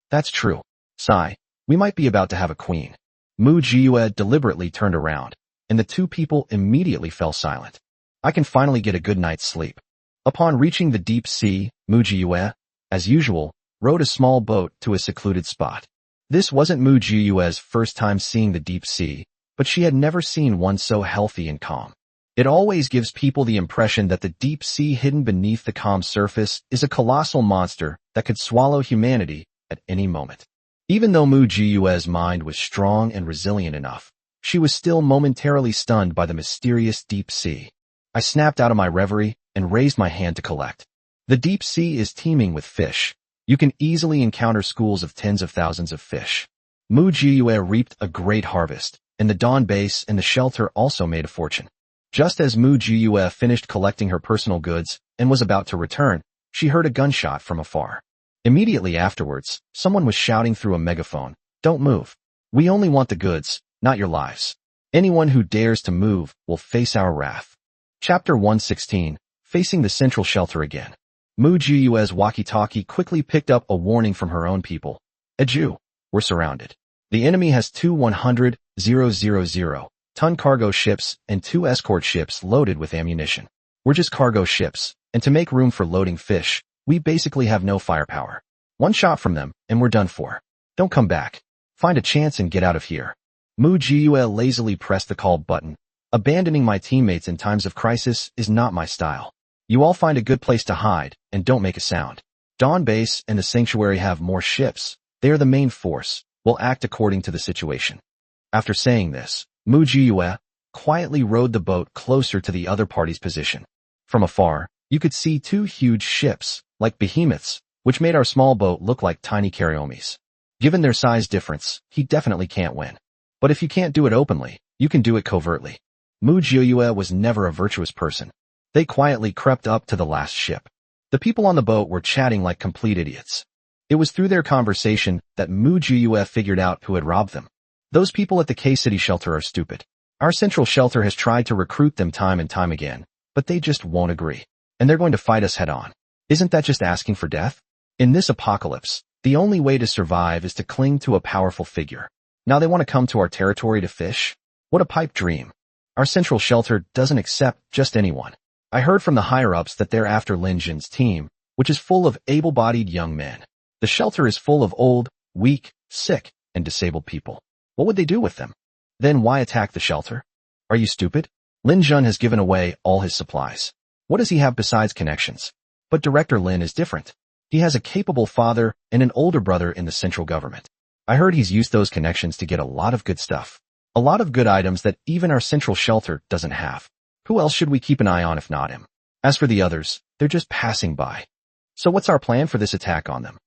That's true. Sigh, we might be about to have a queen. Mu Jiue deliberately turned around, and the two people immediately fell silent. I can finally get a good night's sleep. Upon reaching the deep sea, Mu Jiue, as usual, rowed a small boat to a secluded spot. This wasn't Mu Jiue's first time seeing the deep sea, but she had never seen one so healthy and calm. It always gives people the impression that the deep sea hidden beneath the calm surface is a colossal monster that could swallow humanity at any moment. Even though Mu Jiue's mind was strong and resilient enough, she was still momentarily stunned by the mysterious deep sea. I snapped out of my reverie and raised my hand to collect. The deep sea is teeming with fish. You can easily encounter schools of tens of thousands of fish. Mu Jiue reaped a great harvest, and the Dawn base and the shelter also made a fortune. Just as Mu Jiue finished collecting her personal goods and was about to return, she heard a gunshot from afar. Immediately afterwards, someone was shouting through a megaphone, "Don't move. We only want the goods, not your lives. Anyone who dares to move will face our wrath." Chapter 116, Facing the Central Shelter Again. Mu Jiue's walkie-talkie quickly picked up a warning from her own people. "A Jew, we're surrounded. The enemy has two 100,000-ton cargo ships and two escort ships loaded with ammunition. We're just cargo ships, and to make room for loading fish, we basically have no firepower. One shot from them, and we're done for. Don't come back. Find a chance and get out of here." Mu Jiue lazily pressed the call button. "Abandoning my teammates in times of crisis is not my style. You all find a good place to hide, and don't make a sound. Dawn Base and the Sanctuary have more ships. They are the main force. We'll act according to the situation." After saying this, Mu Jiue quietly rowed the boat closer to the other party's position. From afar, you could see two huge ships, like behemoths, which made our small boat look like tiny karyomis. Given their size difference, he definitely can't win. But if you can't do it openly, you can do it covertly. Mu Jiue was never a virtuous person. They quietly crept up to the last ship. The people on the boat were chatting like complete idiots. It was through their conversation that Mu Jiue figured out who had robbed them. Those people at the K-City shelter are stupid. Our central shelter has tried to recruit them time and time again, but they just won't agree. And they're going to fight us head on. Isn't that just asking for death? In this apocalypse, the only way to survive is to cling to a powerful figure. Now they want to come to our territory to fish? What a pipe dream. Our central shelter doesn't accept just anyone. I heard from the higher-ups that they're after Lin Jin's team, which is full of able-bodied young men. The shelter is full of old, weak, sick, and disabled people. What would they do with them? Then why attack the shelter? Are you stupid? Lin Jun has given away all his supplies. What does he have besides connections? But Director Lin is different. He has a capable father and an older brother in the central government. I heard he's used those connections to get a lot of good stuff. A lot of good items that even our central shelter doesn't have. Who else should we keep an eye on if not him? As for the others, they're just passing by. So what's our plan for this attack on them?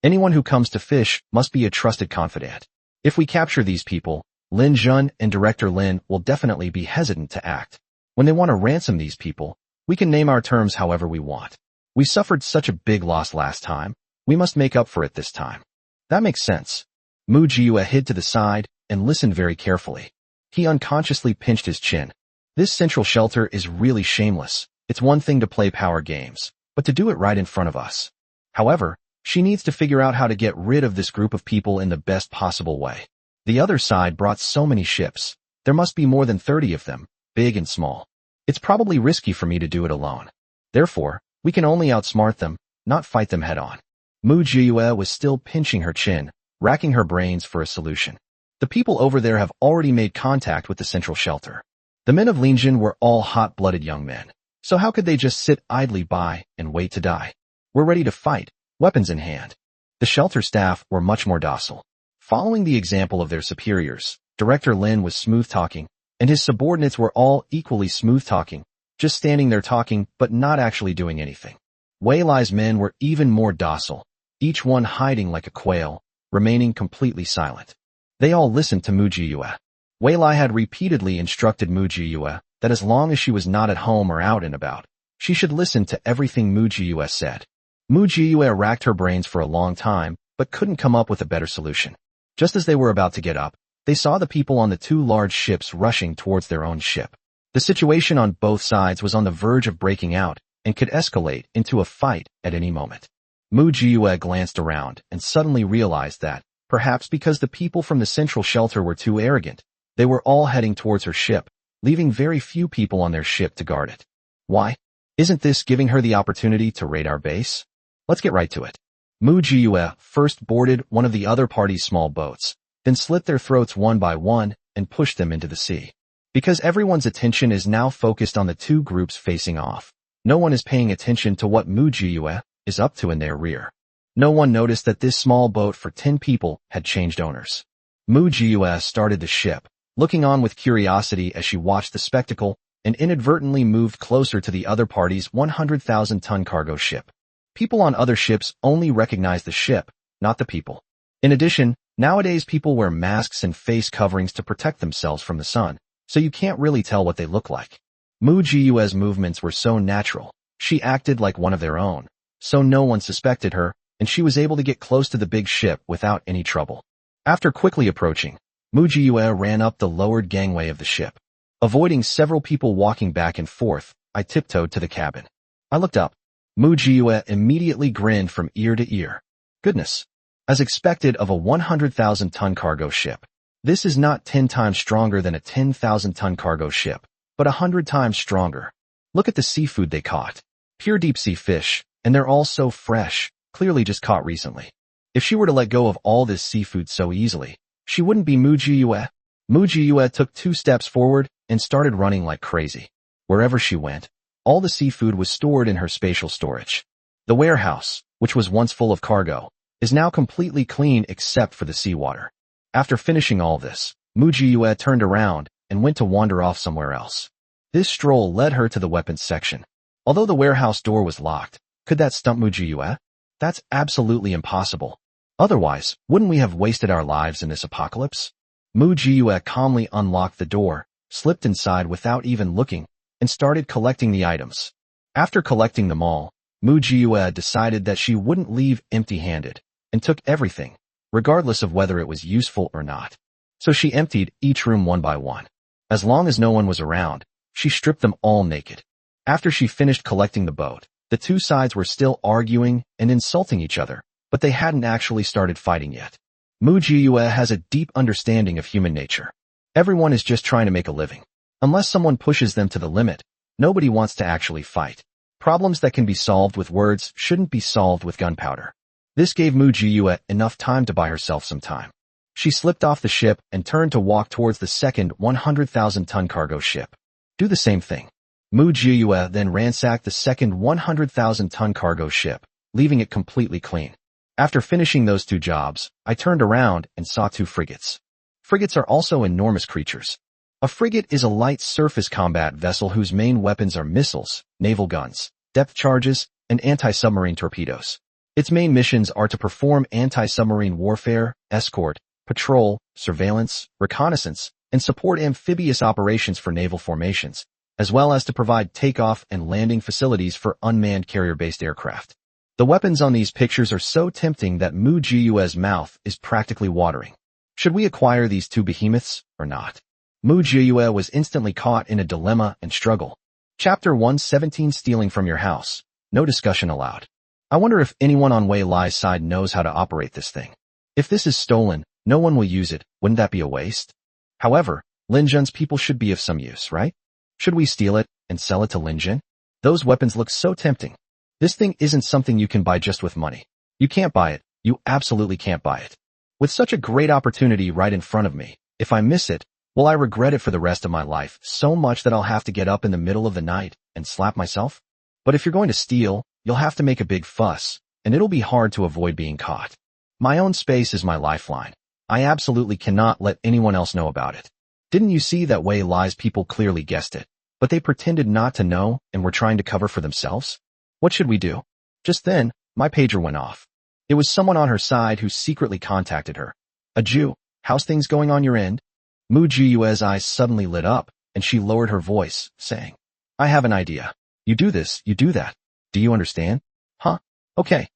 Anyone who comes to fish must be a trusted confidant. If we capture these people, Lin Jun and Director Lin will definitely be hesitant to act. When they want to ransom these people, we can name our terms however we want. We suffered such a big loss last time, we must make up for it this time. That makes sense. Mu Jiue hid to the side and listened very carefully. He unconsciously pinched his chin. This central shelter is really shameless. It's one thing to play power games, but to do it right in front of us. However, she needs to figure out how to get rid of this group of people in the best possible way. The other side brought so many ships. There must be more than 30 of them, big and small. It's probably risky for me to do it alone. Therefore, we can only outsmart them, not fight them head on. Mu Jiue was still pinching her chin, racking her brains for a solution. The people over there have already made contact with the central shelter. The men of Linjin were all hot-blooded young men. So how could they just sit idly by and wait to die? We're ready to fight, weapons in hand. The shelter staff were much more docile. Following the example of their superiors, Director Lin was smooth-talking, and his subordinates were all equally smooth-talking, just standing there talking but not actually doing anything. Wei Lai's men were even more docile, each one hiding like a quail, remaining completely silent. They all listened to Mu Jiue. Wei Lai had repeatedly instructed Mu Jiyue that as long as she was not at home or out and about, she should listen to everything Mu Jiyue said. Mu Jiyue racked her brains for a long time, but couldn't come up with a better solution. Just as they were about to get up, they saw the people on the two large ships rushing towards their own ship. The situation on both sides was on the verge of breaking out and could escalate into a fight at any moment. Mu Jiyue glanced around and suddenly realized that, perhaps because the people from the central shelter were too arrogant, they were all heading towards her ship, leaving very few people on their ship to guard it. Why? Isn't this giving her the opportunity to raid our base? Let's get right to it. Mu Jiyue first boarded one of the other party's small boats, then slit their throats one by one and pushed them into the sea. Because everyone's attention is now focused on the two groups facing off, no one is paying attention to what Mu Jiyue is up to in their rear. No one noticed that this small boat for 10 people had changed owners. Mu Jiyue started the ship, looking on with curiosity as she watched the spectacle and inadvertently moved closer to the other party's 100,000-ton cargo ship. People on other ships only recognize the ship, not the people. In addition, nowadays people wear masks and face coverings to protect themselves from the sun, so you can't really tell what they look like. Mu Jiyue's movements were so natural, she acted like one of their own, so no one suspected her, and she was able to get close to the big ship without any trouble. After quickly approaching, Mu Jiyue ran up the lowered gangway of the ship. Avoiding several people walking back and forth, I tiptoed to the cabin. I looked up. Mu Jiyue immediately grinned from ear to ear. Goodness. As expected of a 100,000-ton cargo ship. This is not 10 times stronger than a 10,000-ton cargo ship, but 100 times stronger. Look at the seafood they caught. Pure deep-sea fish, and they're all so fresh, clearly just caught recently. If she were to let go of all this seafood so easily, she wouldn't be Mu Jiyue. Mu Jiyue took 2 steps forward and started running like crazy. Wherever she went, all the seafood was stored in her spatial storage. The warehouse, which was once full of cargo, is now completely clean except for the seawater. After finishing all this, Mu Jiyue turned around and went to wander off somewhere else. This stroll led her to the weapons section. Although the warehouse door was locked, could that stump Mu Jiyue? That's absolutely impossible. Otherwise, wouldn't we have wasted our lives in this apocalypse? Mu Jiyue calmly unlocked the door, slipped inside without even looking, and started collecting the items. After collecting them all, Mu Jiyue decided that she wouldn't leave empty-handed, and took everything, regardless of whether it was useful or not. So she emptied each room one by one. As long as no one was around, she stripped them all naked. After she finished collecting the boat, the two sides were still arguing and insulting each other, but they hadn't actually started fighting yet. Mu Jiyue has a deep understanding of human nature. Everyone is just trying to make a living. Unless someone pushes them to the limit, nobody wants to actually fight. Problems that can be solved with words shouldn't be solved with gunpowder. This gave Mu Jiyue enough time to buy herself some time. She slipped off the ship and turned to walk towards the second 100,000-ton cargo ship. Do the same thing. Mu Jiyue then ransacked the second 100,000-ton cargo ship, leaving it completely clean. After finishing those 2 jobs, I turned around and saw 2 frigates. Frigates are also enormous creatures. A frigate is a light surface combat vessel whose main weapons are missiles, naval guns, depth charges, and anti-submarine torpedoes. Its main missions are to perform anti-submarine warfare, escort, patrol, surveillance, reconnaissance, and support amphibious operations for naval formations, as well as to provide takeoff and landing facilities for unmanned carrier-based aircraft. The weapons on these pictures are so tempting that Mu Jiyue's mouth is practically watering. Should we acquire these 2 behemoths or not? Mu Jiyue was instantly caught in a dilemma and struggle. Chapter 117 Stealing from your house. No discussion allowed. I wonder if anyone on Wei Lai's side knows how to operate this thing. If this is stolen, no one will use it, wouldn't that be a waste? However, Lin Jun's people should be of some use, right? Should we steal it and sell it to Lin Jun? Those weapons look so tempting. This thing isn't something you can buy just with money. You can't buy it. You absolutely can't buy it. With such a great opportunity right in front of me, if I miss it, will I regret it for the rest of my life so much that I'll have to get up in the middle of the night and slap myself? But if you're going to steal, you'll have to make a big fuss, and it'll be hard to avoid being caught. My own space is my lifeline. I absolutely cannot let anyone else know about it. Didn't you see that Wei Lai's people clearly guessed it, but they pretended not to know and were trying to cover for themselves? What should we do? Just then, my pager went off. It was someone on her side who secretly contacted her. A Jew, how's things going on your end? Mu Jiyue's eyes suddenly lit up, and she lowered her voice, saying, I have an idea. You do this, you do that. Do you understand? Huh? Okay,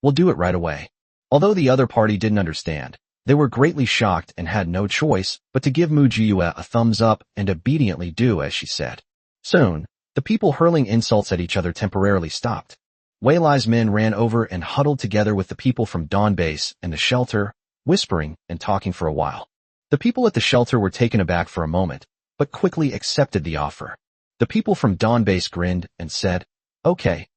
we'll do it right away. Although the other party didn't understand, they were greatly shocked and had no choice but to give Mu Jiyue a thumbs up and obediently do as she said. Soon, the people hurling insults at each other temporarily stopped. Wei Lai's men ran over and huddled together with the people from Dawn Base and the shelter, whispering and talking for a while. The people at the shelter were taken aback for a moment, but quickly accepted the offer. The people from Dawn Base grinned and said, Okay,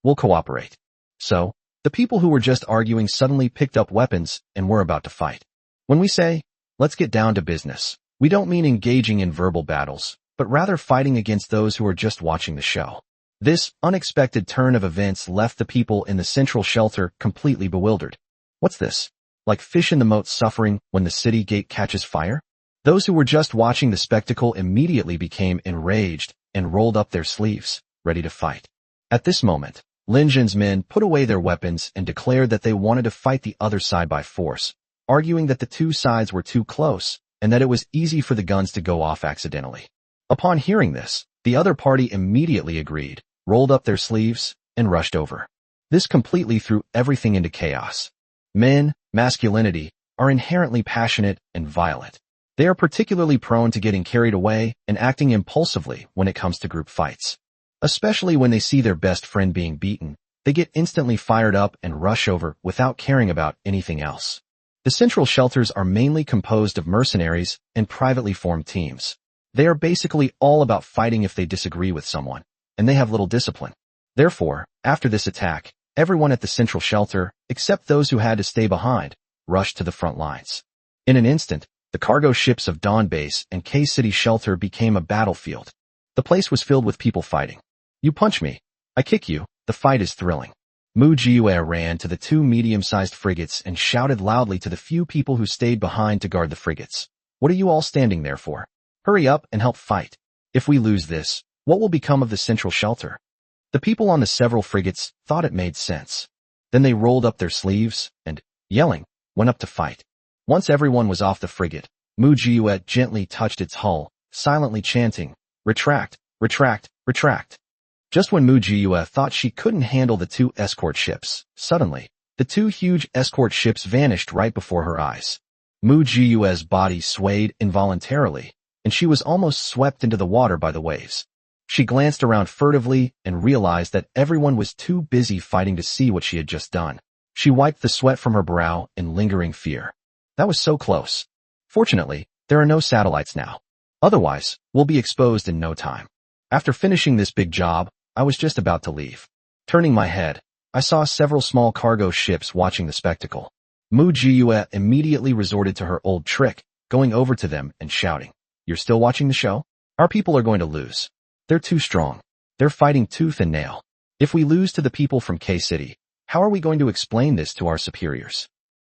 we'll cooperate. So, the people who were just arguing suddenly picked up weapons and were about to fight. When we say, let's get down to business, we don't mean engaging in verbal battles, but rather fighting against those who are just watching the show. This unexpected turn of events left the people in the central shelter completely bewildered. What's this? Like fish in the moat suffering when the city gate catches fire? Those who were just watching the spectacle immediately became enraged and rolled up their sleeves, ready to fight. At this moment, Lin Jin's men put away their weapons and declared that they wanted to fight the other side by force, arguing that the two sides were too close and that it was easy for the guns to go off accidentally. Upon hearing this, the other party immediately agreed, rolled up their sleeves, and rushed over. This completely threw everything into chaos. Men, masculinity, are inherently passionate and violent. They are particularly prone to getting carried away and acting impulsively when it comes to group fights. Especially when they see their best friend being beaten, they get instantly fired up and rush over without caring about anything else. The central shelters are mainly composed of mercenaries and privately formed teams. They are basically all about fighting if they disagree with someone, and they have little discipline. Therefore, after this attack, everyone at the central shelter, except those who had to stay behind, rushed to the front lines. In an instant, the cargo ships of Dawn Base and K-City shelter became a battlefield. The place was filled with people fighting. You punch me, I kick you, the fight is thrilling. Mu Jiyue ran to the two medium-sized frigates and shouted loudly to the few people who stayed behind to guard the frigates. What are you all standing there for? Hurry up and help fight. If we lose this, what will become of the central shelter? The people on the several frigates thought it made sense. Then they rolled up their sleeves and, yelling, went up to fight. Once everyone was off the frigate, Mu Jiyue gently touched its hull, silently chanting, Retract, retract, retract. Just when Mu Jiyue thought she couldn't handle the two escort ships, suddenly, the two huge escort ships vanished right before her eyes. Mu Jiyue's body swayed involuntarily, and she was almost swept into the water by the waves. She glanced around furtively and realized that everyone was too busy fighting to see what she had just done. She wiped the sweat from her brow in lingering fear. That was so close. Fortunately, there are no satellites now. Otherwise, we'll be exposed in no time. After finishing this big job, I was just about to leave. Turning my head, I saw several small cargo ships watching the spectacle. Mu Jiyue immediately resorted to her old trick, going over to them and shouting, You're still watching the show? Our people are going to lose. They're too strong. They're fighting tooth and nail. If we lose to the people from K-City, how are we going to explain this to our superiors?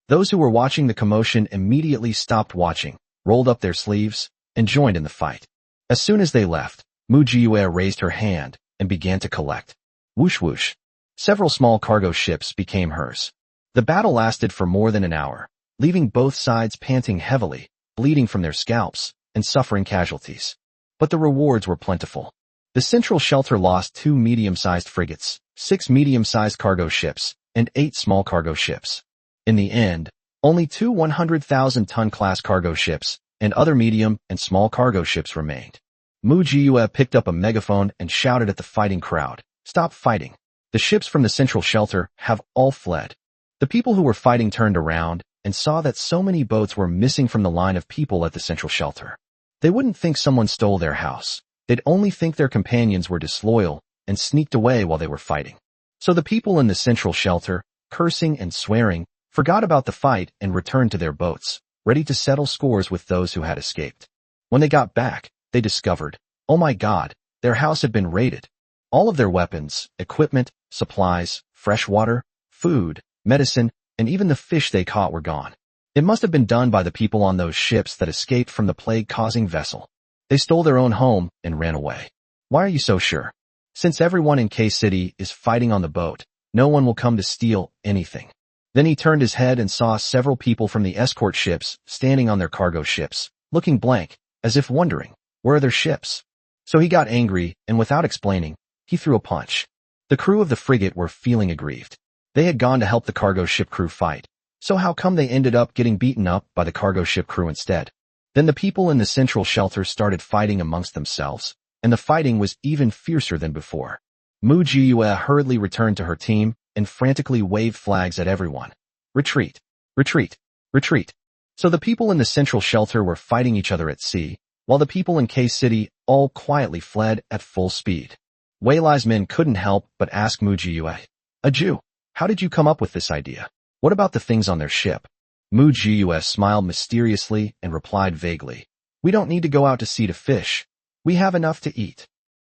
Those who were watching the commotion immediately stopped watching, rolled up their sleeves, and joined in the fight. As soon as they left, Mu Jiyue raised her hand and began to collect. Whoosh whoosh. Several small cargo ships became hers. The battle lasted for more than an hour, leaving both sides panting heavily, bleeding from their scalps, and suffering casualties. But the rewards were plentiful. The central shelter lost 2 medium-sized frigates, 6 medium-sized cargo ships, and 8 small cargo ships. In the end, only 2 100,000-ton class cargo ships and other medium and small cargo ships remained. Mu Jiyue picked up a megaphone and shouted at the fighting crowd, Stop fighting. The ships from the central shelter have all fled. The people who were fighting turned around and saw that so many boats were missing from the line of people at the central shelter. They wouldn't think someone stole their house. They'd only think their companions were disloyal and sneaked away while they were fighting. So the people in the central shelter, cursing and swearing, forgot about the fight and returned to their boats, ready to settle scores with those who had escaped. When they got back, they discovered, oh my God, their house had been raided. All of their weapons, equipment, supplies, fresh water, food, medicine, and even the fish they caught were gone. It must have been done by the people on those ships that escaped from the plague-causing vessel. They stole their own home and ran away. Why are you so sure? Since everyone in K-City is fighting on the boat, no one will come to steal anything. Then he turned his head and saw several people from the escort ships standing on their cargo ships, looking blank, as if wondering, where are their ships? So he got angry, and without explaining, he threw a punch. The crew of the frigate were feeling aggrieved. They had gone to help the cargo ship crew fight. So how come they ended up getting beaten up by the cargo ship crew instead? Then the people in the central shelter started fighting amongst themselves, and the fighting was even fiercer than before. Mu Jiyue hurriedly returned to her team and frantically waved flags at everyone. Retreat! Retreat! Retreat! So the people in the central shelter were fighting each other at sea, while the people in K-City all quietly fled at full speed. Wei Lai's men couldn't help but ask Mu Jiyue, "A Jew, how did you come up with this idea? What about the things on their ship?" Mu Jiyue smiled mysteriously and replied vaguely, "We don't need to go out to sea to fish. We have enough to eat."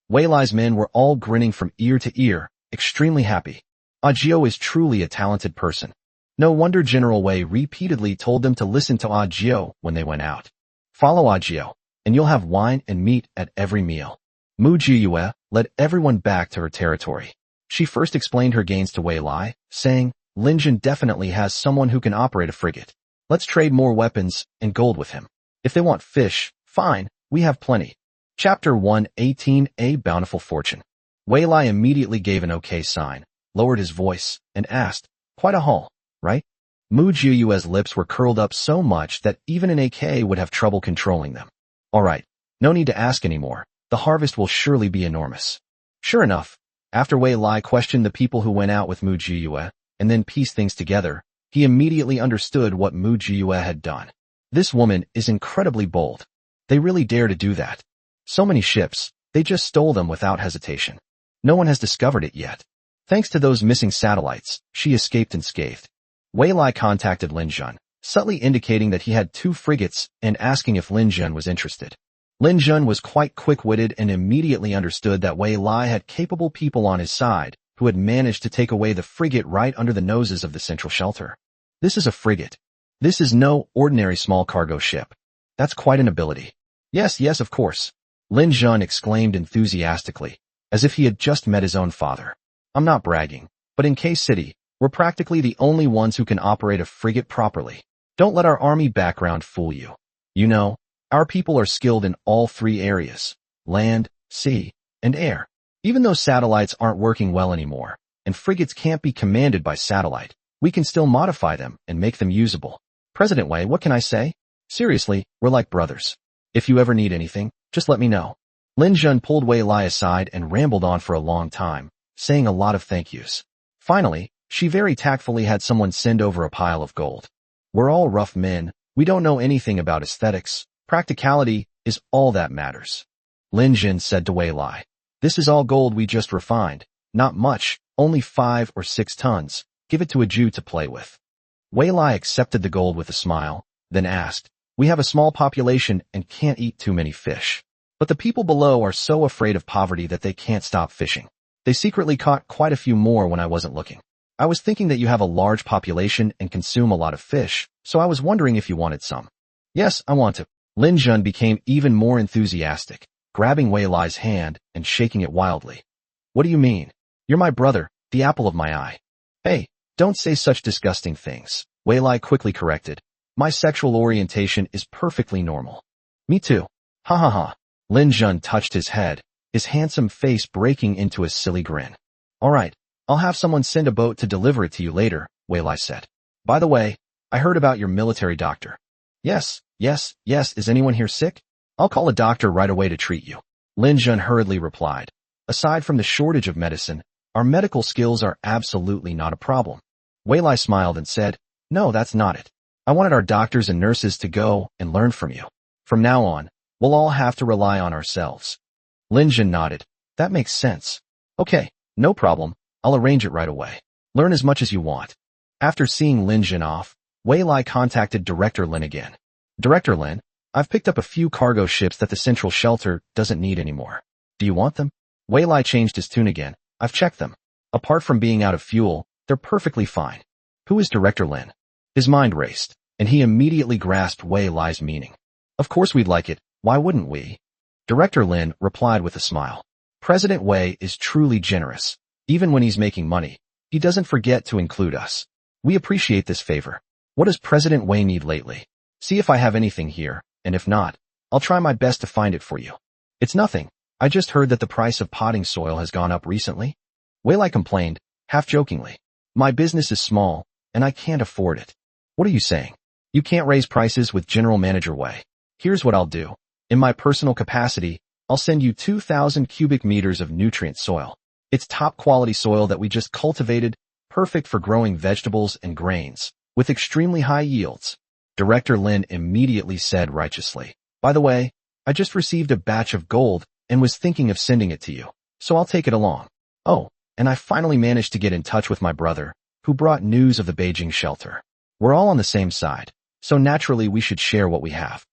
Wei Lai's men were all grinning from ear to ear, extremely happy. Ajio is truly a talented person. No wonder General Wei repeatedly told them to listen to Ajio when they went out. Follow Ajio, and you'll have wine and meat at every meal. Mu Jiyue led everyone back to her territory. She first explained her gains to Wei Lai, saying, "Linjin definitely has someone who can operate a frigate. Let's trade more weapons and gold with him. If they want fish, fine, we have plenty." Chapter 118, A Bountiful Fortune. Wei Lai immediately gave an okay sign, lowered his voice, and asked, "Quite a haul, right?" Mu Jiyue's lips were curled up so much that even an AK would have trouble controlling them. "All right, no need to ask anymore. The harvest will surely be enormous." Sure enough, after Wei Lai questioned the people who went out with Mu Jiyue, and then pieced things together, he immediately understood what Mu Jiyue had done. This woman is incredibly bold. They really dare to do that. So many ships, they just stole them without hesitation. No one has discovered it yet. Thanks to those missing satellites, she escaped unscathed. Wei Lai contacted Lin Jun, subtly indicating that he had 2 frigates and asking if Lin Jun was interested. Lin Jun was quite quick-witted and immediately understood that Wei Lai had capable people on his side who had managed to take away the frigate right under the noses of the central shelter. This is a frigate. This is no ordinary small cargo ship. That's quite an ability. Yes, of course. Lin Jun exclaimed enthusiastically, as if he had just met his own father. I'm not bragging, but in K-City, we're practically the only ones who can operate a frigate properly. Don't let our army background fool you. You know, our people are skilled in all 3 areas, land, sea, and air. Even though satellites aren't working well anymore, and frigates can't be commanded by satellite, we can still modify them and make them usable. President Wei, what can I say? Seriously, we're like brothers. If you ever need anything, just let me know. Lin Jun pulled Wei Lai aside and rambled on for a long time, saying a lot of thank yous. Finally, she very tactfully had someone send over a pile of gold. We're all rough men, we don't know anything about aesthetics. Practicality is all that matters. Lin Jun said to Wei Lai, "This is all gold we just refined. Not much, only 5 or 6 tons. Give it to a Jew to play with." Wei Lai accepted the gold with a smile, then asked, "We have a small population and can't eat too many fish. But the people below are so afraid of poverty that they can't stop fishing. They secretly caught quite a few more when I wasn't looking. I was thinking that you have a large population and consume a lot of fish, so I was wondering if you wanted some." "Yes, I want to." Lin Jun became even more enthusiastic, grabbing Wei Lai's hand and shaking it wildly. "What do you mean? You're my brother, the apple of my eye." "Hey, don't say such disgusting things," Wei Lai quickly corrected. "My sexual orientation is perfectly normal." "Me too. Ha ha ha." Lin Jun touched his head, his handsome face breaking into a silly grin. "All right, I'll have someone send a boat to deliver it to you later," Wei Lai said. "By the way, I heard about your military doctor." Yes, is anyone here sick? I'll call a doctor right away to treat you." Lin Jun hurriedly replied. "Aside from the shortage of medicine, our medical skills are absolutely not a problem." Wei Lai smiled and said, "No, that's not it. I wanted our doctors and nurses to go and learn from you. From now on, we'll all have to rely on ourselves." Lin Jun nodded. "That makes sense. Okay, no problem. I'll arrange it right away. Learn as much as you want." After seeing Lin Jun off, Wei Lai contacted Director Lin again. "Director Lin, I've picked up a few cargo ships that the central shelter doesn't need anymore. Do you want them?" Wei Lai changed his tune again. "I've checked them. Apart from being out of fuel, they're perfectly fine." Who is Director Lin? His mind raced, and he immediately grasped Wei Lai's meaning. "Of course we'd like it. Why wouldn't we?" Director Lin replied with a smile. "President Wei is truly generous. Even when he's making money, he doesn't forget to include us. We appreciate this favor. What does President Wei need lately? See if I have anything here, and if not, I'll try my best to find it for you. It's nothing. I just heard that the price of potting soil has gone up recently. Wei Lai complained, half jokingly. My business is small, and I can't afford it. What are you saying? You can't raise prices with General Manager Wei. Here's what I'll do. In my personal capacity, I'll send you 2,000 cubic meters of nutrient soil. It's top quality soil that we just cultivated, perfect for growing vegetables and grains, with extremely high yields. Director Lin immediately said righteously. By the way, I just received a batch of gold and was thinking of sending it to you, so I'll take it along. Oh, and I finally managed to get in touch with my brother, who brought news of the Beijing shelter. We're all on the same side, so naturally we should share what we have.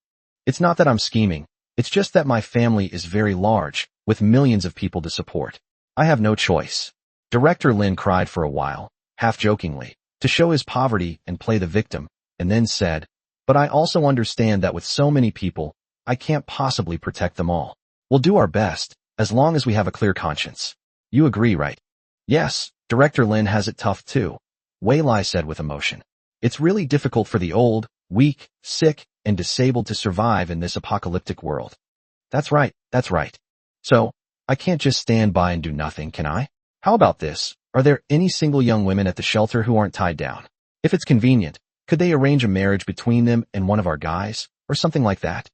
It's not that I'm scheming, it's just that my family is very large, with millions of people to support. I have no choice. Director Lin cried for a while, half jokingly, to show his poverty and play the victim, and then said, but I also understand that with so many people, I can't possibly protect them all. We'll do our best, as long as we have a clear conscience. You agree, right? Yes, Director Lin has it tough too, Wei Lai said with emotion. It's really difficult for the old, weak, sick, and disabled to survive in this apocalyptic world. That's right. So, I can't just stand by and do nothing, can I? How about this? Are there any single young women at the shelter who aren't tied down? If it's convenient, could they arrange a marriage between them and one of our guys, or something like that?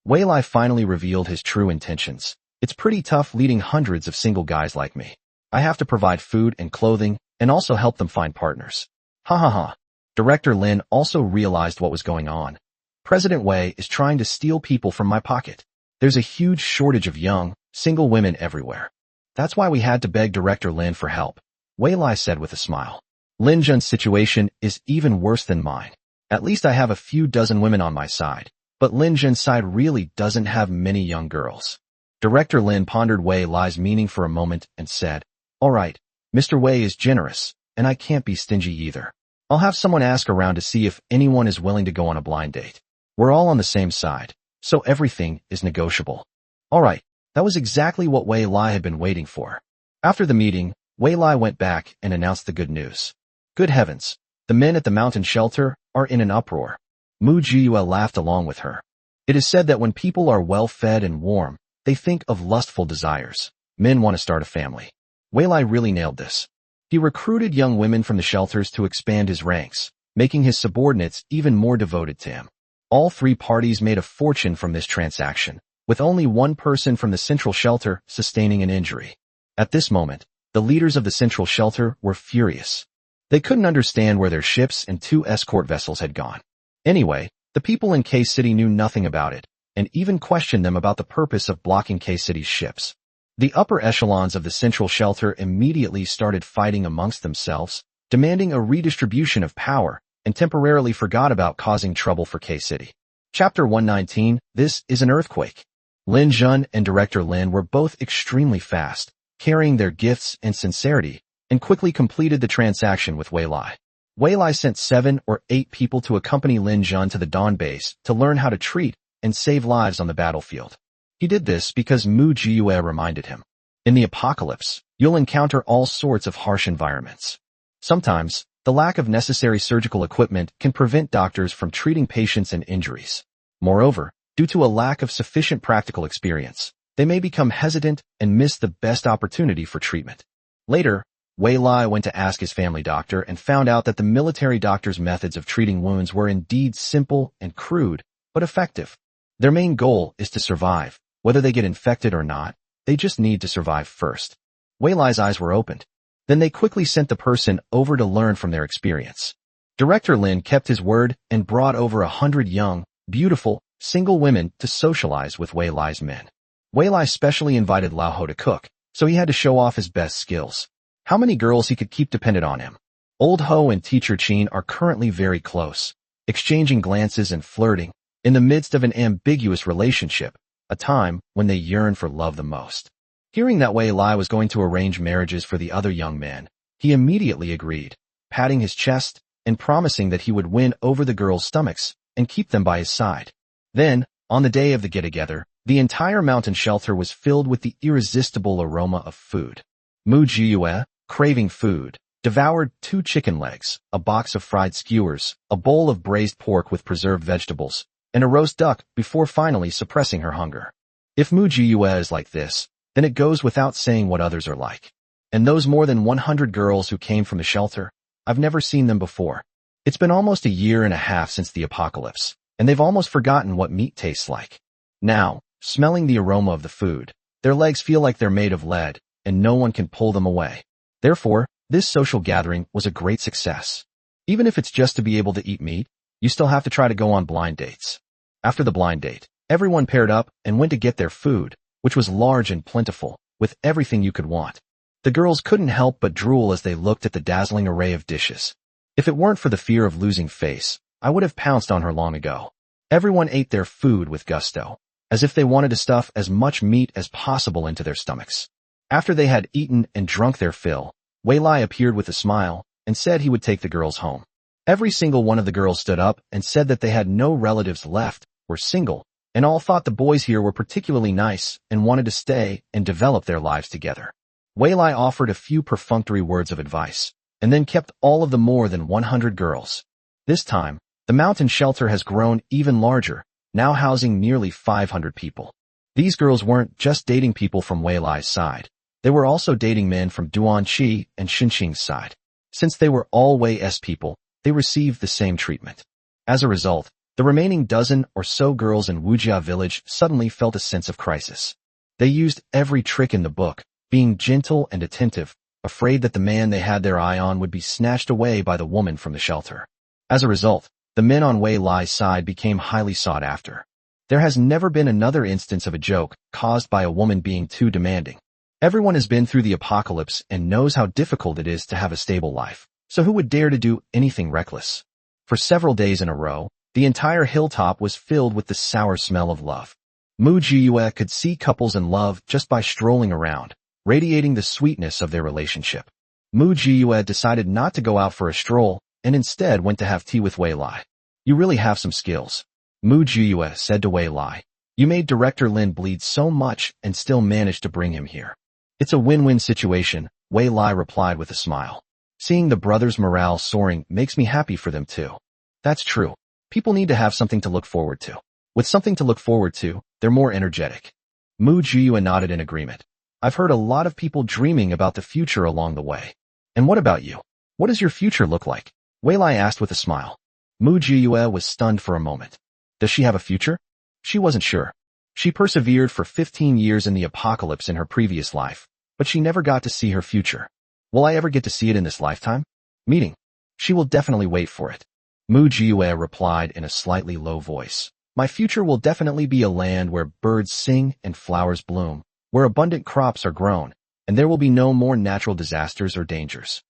Wei Lai finally revealed his true intentions. It's pretty tough leading hundreds of single guys like me. I have to provide food and clothing, and also help them find partners. Ha ha ha. Director Lin also realized what was going on. President Wei is trying to steal people from my pocket. There's a huge shortage of young, single women everywhere. That's why we had to beg Director Lin for help, Wei Lai said with a smile. Lin Jun's situation is even worse than mine. At least I have a few dozen women on my side, but Lin Jun's side really doesn't have many young girls. Director Lin pondered Wei Lai's meaning for a moment and said, all right, Mr. Wei is generous, and I can't be stingy either. I'll have someone ask around to see if anyone is willing to go on a blind date. We're all on the same side, so everything is negotiable. All right, that was exactly what Wei Lai had been waiting for. After the meeting, Wei Lai went back and announced the good news. Good heavens, the men at the mountain shelter are in an uproar. Mu Jiyue laughed along with her. It is said that when people are well-fed and warm, they think of lustful desires. Men want to start a family. Wei Lai really nailed this. He recruited young women from the shelters to expand his ranks, making his subordinates even more devoted to him. All three parties made a fortune from this transaction, with only one person from the central shelter sustaining an injury. At this moment, the leaders of the central shelter were furious. They couldn't understand where their ships and 2 escort vessels had gone. Anyway, the people in K-City knew nothing about it, and even questioned them about the purpose of blocking K-City's ships. The upper echelons of the central shelter immediately started fighting amongst themselves, demanding a redistribution of power, and temporarily forgot about causing trouble for K-City. Chapter 119, This is an Earthquake. Lin Jun and Director Lin were both extremely fast, carrying their gifts and sincerity, and quickly completed the transaction with Wei Lai. Wei Lai sent 7 or 8 people to accompany Lin Jun to the Dawn base to learn how to treat and save lives on the battlefield. He did this because Mu Jiyue reminded him. In the apocalypse, you'll encounter all sorts of harsh environments. Sometimes, the lack of necessary surgical equipment can prevent doctors from treating patients and injuries. Moreover, due to a lack of sufficient practical experience, they may become hesitant and miss the best opportunity for treatment. Later, Wei Lai went to ask his family doctor and found out that the military doctor's methods of treating wounds were indeed simple and crude, but effective. Their main goal is to survive. Whether they get infected or not, they just need to survive first. Wei Lai's eyes were opened. Then they quickly sent the person over to learn from their experience. Director Lin kept his word and brought over 100 young, beautiful, single women to socialize with Wei Lai's men. Wei Lai specially invited Lao Ho to cook, so he had to show off his best skills. How many girls he could keep depended on him. Old Ho and Teacher Chin are currently very close, exchanging glances and flirting, in the midst of an ambiguous relationship, a time when they yearn for love the most. Hearing that Wei Lai was going to arrange marriages for the other young men, he immediately agreed, patting his chest and promising that he would win over the girls' stomachs and keep them by his side. Then, on the day of the get-together, the entire mountain shelter was filled with the irresistible aroma of food. Mu Jiyue, craving food, devoured 2 chicken legs, a box of fried skewers, a bowl of braised pork with preserved vegetables, and a roast duck before finally suppressing her hunger. If Mu Jiyue is like this, then it goes without saying what others are like. And those more than 100 girls who came from the shelter, I've never seen them before. It's been almost a year and a half since the apocalypse, and they've almost forgotten what meat tastes like. Now, smelling the aroma of the food, their legs feel like they're made of lead, and no one can pull them away. Therefore, this social gathering was a great success. Even if it's just to be able to eat meat, you still have to try to go on blind dates. After the blind date, everyone paired up and went to get their food, which was large and plentiful, with everything you could want. The girls couldn't help but drool as they looked at the dazzling array of dishes. If it weren't for the fear of losing face, I would have pounced on her long ago. Everyone ate their food with gusto, as if they wanted to stuff as much meat as possible into their stomachs. After they had eaten and drunk their fill, Wei Lai appeared with a smile and said he would take the girls home. Every single one of the girls stood up and said that they had no relatives left, were single, and all thought the boys here were particularly nice and wanted to stay and develop their lives together. Wei Lai offered a few perfunctory words of advice, and then kept all of the more than 100 girls. This time, the mountain shelter has grown even larger, now housing nearly 500 people. These girls weren't just dating people from Wei Lai's side. They were also dating men from Duanqi and Xinqing's side. Since they were all Wei's people, they received the same treatment. As a result, the remaining dozen or so girls in Wujia village suddenly felt a sense of crisis. They used every trick in the book, being gentle and attentive, afraid that the man they had their eye on would be snatched away by the woman from the shelter. As a result, the men on Wei Lai's side became highly sought after. There has never been another instance of a joke caused by a woman being too demanding. Everyone has been through the apocalypse and knows how difficult it is to have a stable life, so who would dare to do anything reckless? For several days in a row, the entire hilltop was filled with the sour smell of love. Mu Jiyue could see couples in love just by strolling around, radiating the sweetness of their relationship. Mu Jiyue decided not to go out for a stroll and instead went to have tea with Wei Lai. You really have some skills. Mu Jiyue said to Wei Lai. You made Director Lin bleed so much and still managed to bring him here. It's a win-win situation, Wei Lai replied with a smile. Seeing the brothers' morale soaring makes me happy for them too. That's true. People need to have something to look forward to. With something to look forward to, they're more energetic. Mu Jiyue nodded in agreement. I've heard a lot of people dreaming about the future along the way. And what about you? What does your future look like? Wei Lai asked with a smile. Mu Jiyue was stunned for a moment. Does she have a future? She wasn't sure. She persevered for 15 years in the apocalypse in her previous life, but she never got to see her future. Will I ever get to see it in this lifetime? Meeting. She will definitely wait for it. Mu Jiyue replied in a slightly low voice. My future will definitely be a land where birds sing and flowers bloom, where abundant crops are grown, and there will be no more natural disasters or dangers.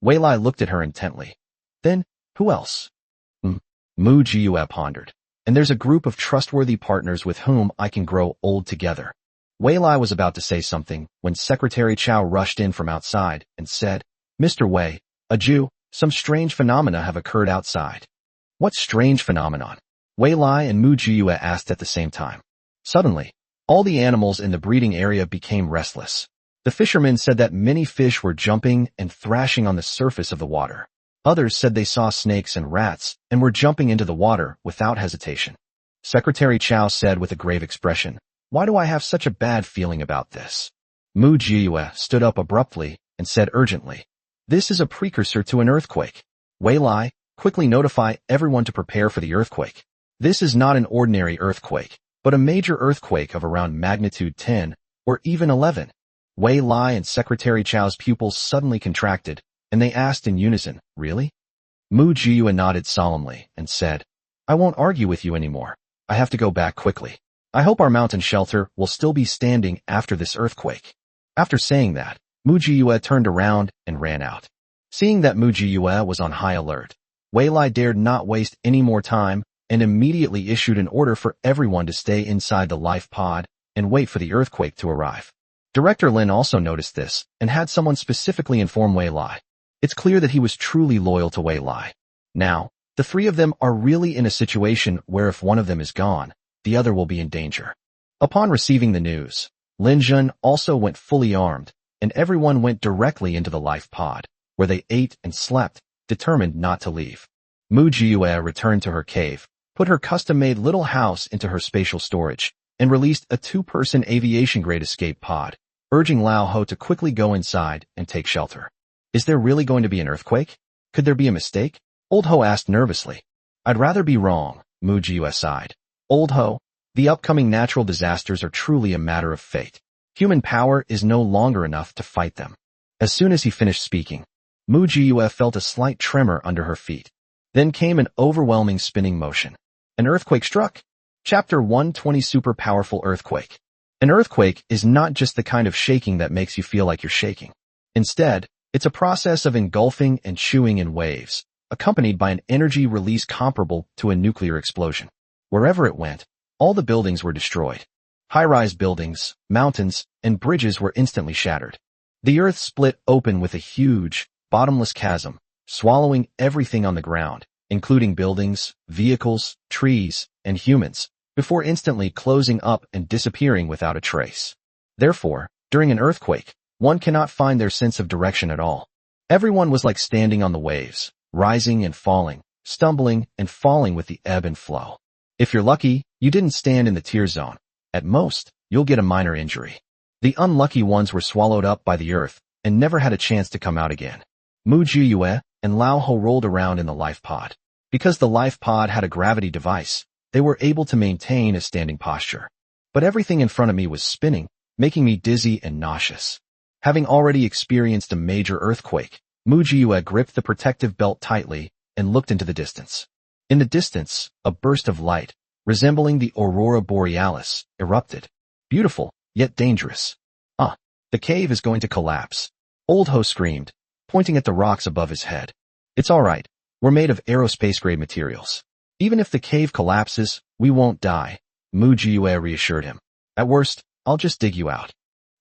Wei Lai looked at her intently. Then, who else? Mu Jiyue pondered. And there's a group of trustworthy partners with whom I can grow old together. Wei Lai was about to say something when Secretary Chow rushed in from outside and said, Mr. Wei, a Jew, some strange phenomena have occurred outside. What strange phenomenon? Wei Lai and Mu Jiyue asked at the same time. Suddenly, all the animals in the breeding area became restless. The fishermen said that many fish were jumping and thrashing on the surface of the water. Others said they saw snakes and rats and were jumping into the water without hesitation. Secretary Chow said with a grave expression, Why do I have such a bad feeling about this? Mu Jiyue stood up abruptly and said urgently, This is a precursor to an earthquake. Wei Lai, quickly notify everyone to prepare for the earthquake. This is not an ordinary earthquake, but a major earthquake of around magnitude 10 or even 11. Wei Lai and Secretary Chow's pupils suddenly contracted, and they asked in unison, Really? Mu Jiyue nodded solemnly and said, I won't argue with you anymore. I have to go back quickly. I hope our mountain shelter will still be standing after this earthquake. After saying that, Mu Jiyue turned around and ran out. Seeing that Mu Jiyue was on high alert, Wei Lai dared not waste any more time and immediately issued an order for everyone to stay inside the life pod and wait for the earthquake to arrive. Director Lin also noticed this and had someone specifically inform Wei Lai. It's clear that he was truly loyal to Wei Lai. Now, the three of them are really in a situation where if one of them is gone, the other will be in danger. Upon receiving the news, Lin Jun also went fully armed, and everyone went directly into the life pod. where they ate and slept, determined not to leave. Mu Jiyue returned to her cave, put her custom-made little house into her spatial storage, and released a 2-person aviation-grade escape pod, urging Lao Ho to quickly go inside and take shelter. Is there really going to be an earthquake? Could there be a mistake? Old Ho asked nervously. I'd rather be wrong, Mu Jiyue sighed. Old Ho, the upcoming natural disasters are truly a matter of fate. Human power is no longer enough to fight them. As soon as he finished speaking, Mu Jiyue felt a slight tremor under her feet. Then came an overwhelming spinning motion. An earthquake struck. Chapter 120 Super Powerful Earthquake. An earthquake is not just the kind of shaking that makes you feel like you're shaking. Instead, it's a process of engulfing and chewing in waves, accompanied by an energy release comparable to a nuclear explosion. Wherever it went, all the buildings were destroyed. High-rise buildings, mountains, and bridges were instantly shattered. The earth split open with a huge, bottomless chasm, swallowing everything on the ground, including buildings, vehicles, trees, and humans, before instantly closing up and disappearing without a trace. Therefore, during an earthquake, one cannot find their sense of direction at all. Everyone was like standing on the waves, rising and falling, stumbling and falling with the ebb and flow. If you're lucky, you didn't stand in the tear zone. At most, you'll get a minor injury. The unlucky ones were swallowed up by the earth and never had a chance to come out again. Mu Jiyue and Lao Ho rolled around in the life pod. Because the life pod had a gravity device, they were able to maintain a standing posture. But everything in front of me was spinning, making me dizzy and nauseous. Having already experienced a major earthquake, Mu Jiyue gripped the protective belt tightly and looked into the distance. In the distance, a burst of light, resembling the aurora borealis, erupted. Beautiful, yet dangerous. The cave is going to collapse. Old Ho screamed, pointing at the rocks above his head. It's all right. We're made of aerospace-grade materials. Even if the cave collapses, we won't die, Mu Jiyue reassured him. At worst, I'll just dig you out.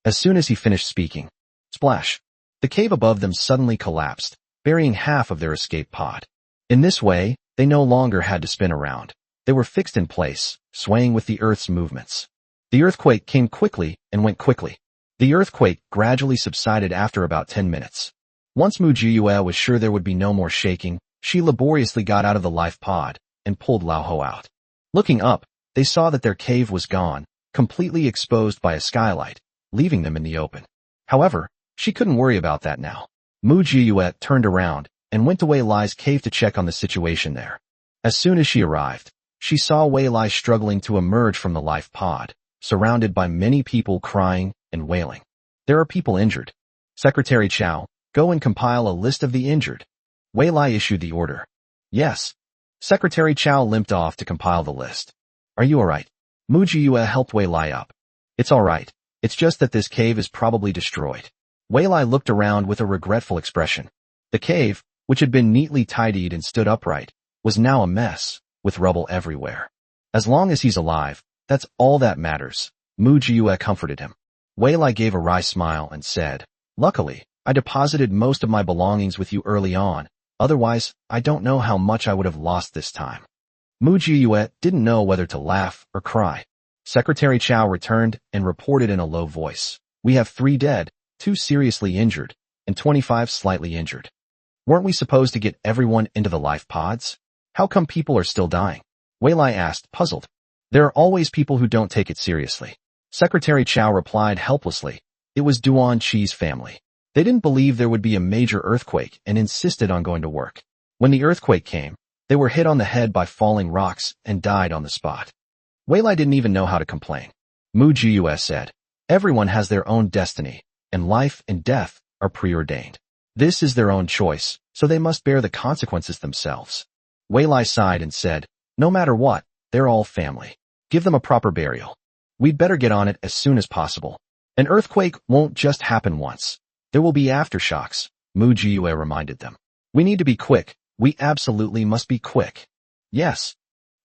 As soon as he finished speaking, splash, the cave above them suddenly collapsed, burying half of their escape pod. In this way, they no longer had to spin around. They were fixed in place, swaying with the earth's movements. The earthquake came quickly and went quickly. The earthquake gradually subsided after about 10 minutes. Once Mu Jiyue was sure there would be no more shaking, she laboriously got out of the life pod and pulled Lao Ho out. Looking up, they saw that their cave was gone, completely exposed by a skylight, leaving them in the open. However, she couldn't worry about that now. Mu Jiyue turned around and went to Wei Lai's cave to check on the situation there. As soon as she arrived, she saw Wei Lai struggling to emerge from the life pod, surrounded by many people crying and wailing. There are people injured. Secretary Chow, go and compile a list of the injured. Wei Lai issued the order. Yes. Secretary Chow limped off to compile the list. Are you alright? Mu Jiyue helped Wei Lai up. It's alright. It's just that this cave is probably destroyed. Wei Lai looked around with a regretful expression. The cave, which had been neatly tidied and stood upright, was now a mess, with rubble everywhere. As long as he's alive, that's all that matters, Mu Jiyue comforted him. Wei Lai gave a wry smile and said, Luckily, I deposited most of my belongings with you early on, otherwise, I don't know how much I would have lost this time. Mu Jiyue didn't know whether to laugh or cry. Secretary Chow returned and reported in a low voice. We have 3 dead, 2 seriously injured, and 25 slightly injured. Weren't we supposed to get everyone into the life pods? How come people are still dying? Wei Lai asked, puzzled. There are always people who don't take it seriously. Secretary Chow replied helplessly. It was Duan Chi's family. They didn't believe there would be a major earthquake and insisted on going to work. When the earthquake came, they were hit on the head by falling rocks and died on the spot. Wei Lai didn't even know how to complain. Mu Jiyue said, Everyone has their own destiny, and life and death are preordained. This is their own choice, so they must bear the consequences themselves. Wei Lai sighed and said, No matter what, they're all family. Give them a proper burial. We'd better get on it as soon as possible. An earthquake won't just happen once. There will be aftershocks, Mu Jiyue reminded them. We need to be quick. We absolutely must be quick. Yes.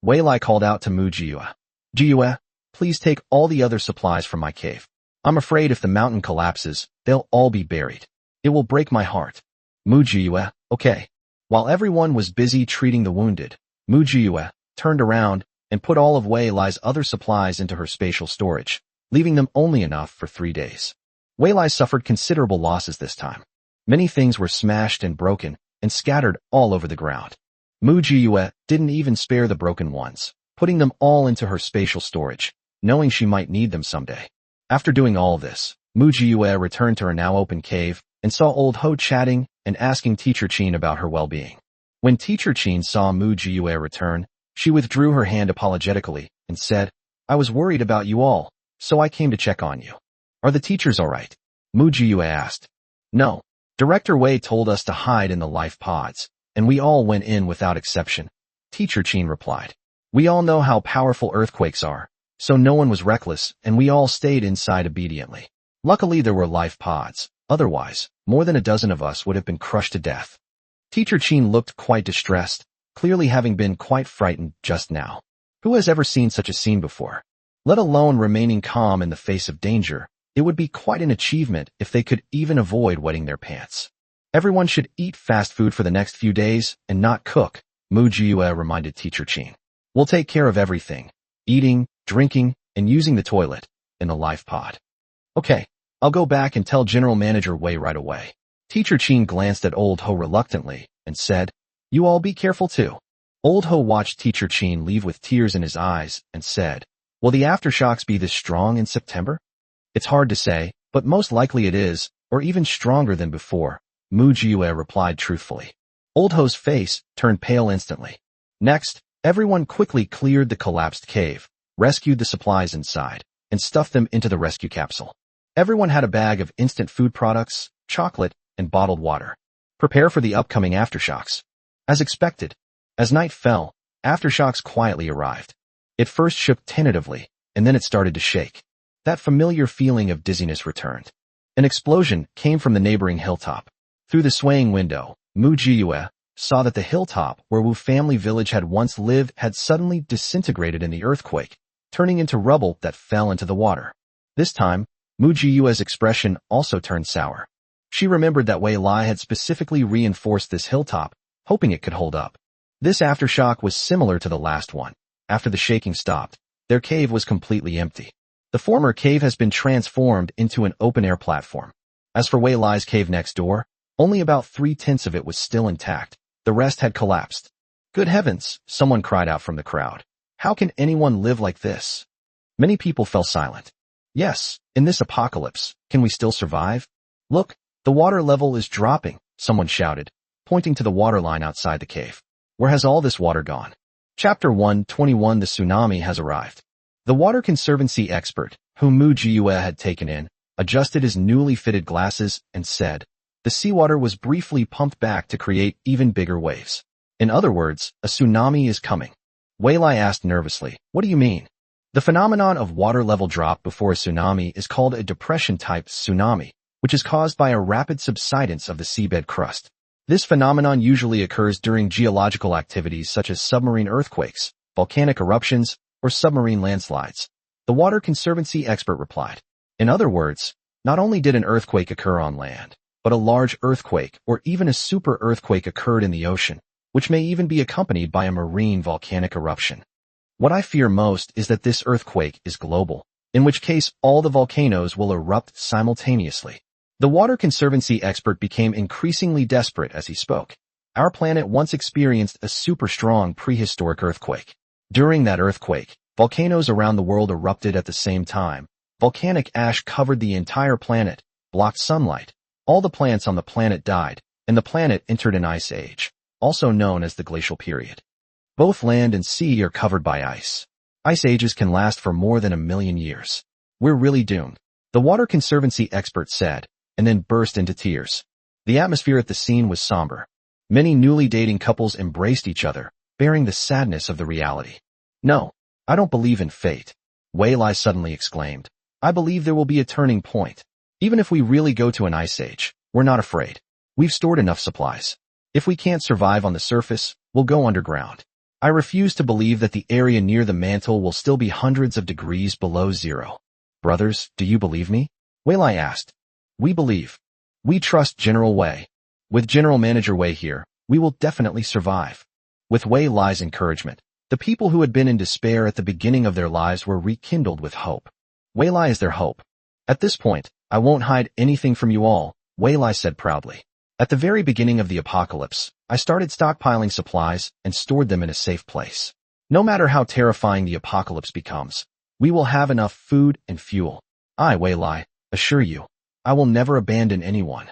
Wei Lai called out to Mu Jiyue. Jiyue, please take all the other supplies from my cave. I'm afraid if the mountain collapses, they'll all be buried. It will break my heart. Mu Jiyue, okay. While everyone was busy treating the wounded, Mu Jiyue turned around and put all of Wei Lai's other supplies into her spatial storage, leaving them only enough for 3 days. Wei Lai suffered considerable losses this time. Many things were smashed and broken and scattered all over the ground. Mu Jiyue didn't even spare the broken ones, putting them all into her spatial storage, knowing she might need them someday. After doing all this, Mu Jiyue returned to her now open cave and saw old Ho chatting and asking Teacher Qin about her well-being. When Teacher Qin saw Mu Jiyue return, she withdrew her hand apologetically and said, "I was worried about you all, so I came to check on you. Are the teachers all right?" Mu Jiyue asked. "No. Director Wei told us to hide in the life pods, and we all went in without exception," Teacher Qin replied. "We all know how powerful earthquakes are, so no one was reckless and we all stayed inside obediently. Luckily there were life pods, otherwise, more than a dozen of us would have been crushed to death." Teacher Qin looked quite distressed, clearly having been quite frightened just now. Who has ever seen such a scene before? Let alone remaining calm in the face of danger, it would be quite an achievement if they could even avoid wetting their pants. "Everyone should eat fast food for the next few days and not cook," Mu Jiyue reminded Teacher Qin. "We'll take care of everything, eating, drinking, and using the toilet, in the life pod." "Okay, I'll go back and tell General Manager Wei right away." Teacher Qin glanced at Old Ho reluctantly and said, "You all be careful too." Old Ho watched Teacher Qin leave with tears in his eyes and said, "Will the aftershocks be this strong in September?" "It's hard to say, but most likely it is, or even stronger than before," Mu Jiyue replied truthfully. Old Ho's face turned pale instantly. Next, everyone quickly cleared the collapsed cave, rescued the supplies inside, and stuffed them into the rescue capsule. Everyone had a bag of instant food products, chocolate, and bottled water. Prepare for the upcoming aftershocks. As expected, as night fell, aftershocks quietly arrived. It first shook tentatively, and then it started to shake. That familiar feeling of dizziness returned. An explosion came from the neighboring hilltop. Through the swaying window, Mu Jiyue saw that the hilltop where Wu family village had once lived had suddenly disintegrated in the earthquake, turning into rubble that fell into the water. This time, Mu Jiyue's expression also turned sour. She remembered that Wei Lai had specifically reinforced this hilltop, hoping it could hold up. This aftershock was similar to the last one. After the shaking stopped, their cave was completely empty. The former cave has been transformed into an open-air platform. As for Wei Lai's cave next door, only about 3/10 of it was still intact. The rest had collapsed. "Good heavens," someone cried out from the crowd. "How can anyone live like this?" Many people fell silent. "Yes, in this apocalypse, can we still survive? Look, the water level is dropping," someone shouted, pointing to the water line outside the cave. "Where has all this water gone?" Chapter 121 The tsunami has arrived. The water conservancy expert, whom Mu Jiyue had taken in, adjusted his newly fitted glasses and said, "The seawater was briefly pumped back to create even bigger waves. In other words, a tsunami is coming." Wei Lai asked nervously, "What do you mean?" The phenomenon of water level drop before a tsunami is called a depression-type tsunami, which is caused by a rapid subsidence of the seabed crust. This phenomenon usually occurs during geological activities such as submarine earthquakes, volcanic eruptions, or submarine landslides. The water conservancy expert replied. In other words, not only did an earthquake occur on land, but a large earthquake or even a super earthquake occurred in the ocean, which may even be accompanied by a marine volcanic eruption. What I fear most is that this earthquake is global, in which case all the volcanoes will erupt simultaneously. The water conservancy expert became increasingly desperate as he spoke. Our planet once experienced a super strong prehistoric earthquake. During that earthquake, volcanoes around the world erupted at the same time. Volcanic ash covered the entire planet, blocked sunlight. All the plants on the planet died, and the planet entered an ice age, also known as the glacial period. Both land and sea are covered by ice. Ice ages can last for more than 1,000,000 years. We're really doomed, the water conservancy expert said, and then burst into tears. The atmosphere at the scene was somber. Many newly dating couples embraced each other, bearing the sadness of the reality. "No, I don't believe in fate," Wei Lai suddenly exclaimed. "I believe there will be a turning point. Even if we really go to an ice age, we're not afraid. We've stored enough supplies. If we can't survive on the surface, we'll go underground. I refuse to believe that the area near the mantle will still be hundreds of degrees below zero." "Brothers, do you believe me?" Wei Lai asked. "We believe. We trust General Wei. With General Manager Wei here, we will definitely survive." With Wei Lai's encouragement, the people who had been in despair at the beginning of their lives were rekindled with hope. Wei Lai is their hope. "At this point, I won't hide anything from you all," Wei Lai said proudly. At the very beginning of the apocalypse, I started stockpiling supplies and stored them in a safe place. No matter how terrifying the apocalypse becomes, we will have enough food and fuel. I, Wei Lai, assure you, I will never abandon anyone.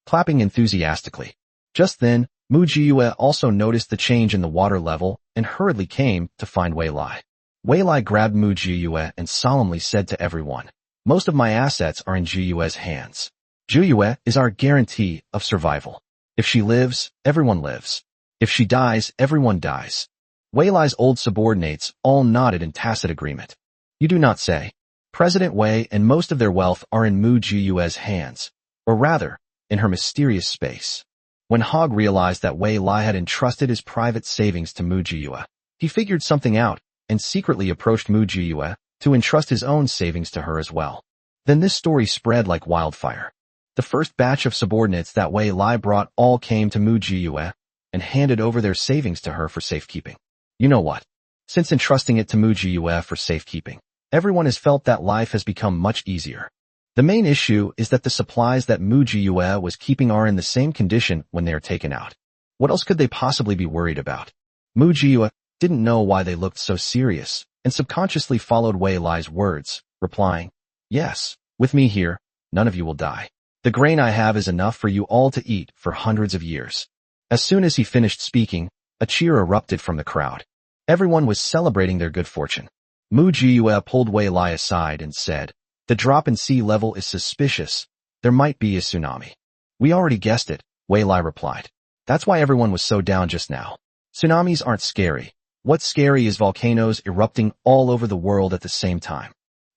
Clapping enthusiastically. Just then, Mu Jiyue also noticed the change in the water level and hurriedly came to find Wei Lai. Wei Lai grabbed Mu Jiyue and solemnly said to everyone, "Most of my assets are in Jiyue's hands. Jiyue is our guarantee of survival. If she lives, everyone lives. If she dies, everyone dies." Wei Lai's old subordinates all nodded in tacit agreement. You do not say. President Wei and most of their wealth are in Mu Jiyue's hands, or rather, in her mysterious space. When Hog realized that Wei Lai had entrusted his private savings to Mu Jiyue, he figured something out and secretly approached Mu Jiyue to entrust his own savings to her as well. Then this story spread like wildfire. The first batch of subordinates that Wei Lai brought all came to Mu Jiyue and handed over their savings to her for safekeeping. You know what? Since entrusting it to Mu Jiyue for safekeeping, everyone has felt that life has become much easier. The main issue is that the supplies that Mu Jiyue was keeping are in the same condition when they are taken out. What else could they possibly be worried about? Mu Jiyue didn't know why they looked so serious and subconsciously followed Wei Lai's words, replying, "Yes, with me here, none of you will die. The grain I have is enough for you all to eat for hundreds of years." As soon as he finished speaking, a cheer erupted from the crowd. Everyone was celebrating their good fortune. Mu Jiyue pulled Wei Lai aside and said, "The drop in sea level is suspicious. There might be a tsunami." "We already guessed it," Wei Lai replied. "That's why everyone was so down just now. Tsunamis aren't scary. What's scary is volcanoes erupting all over the world at the same time."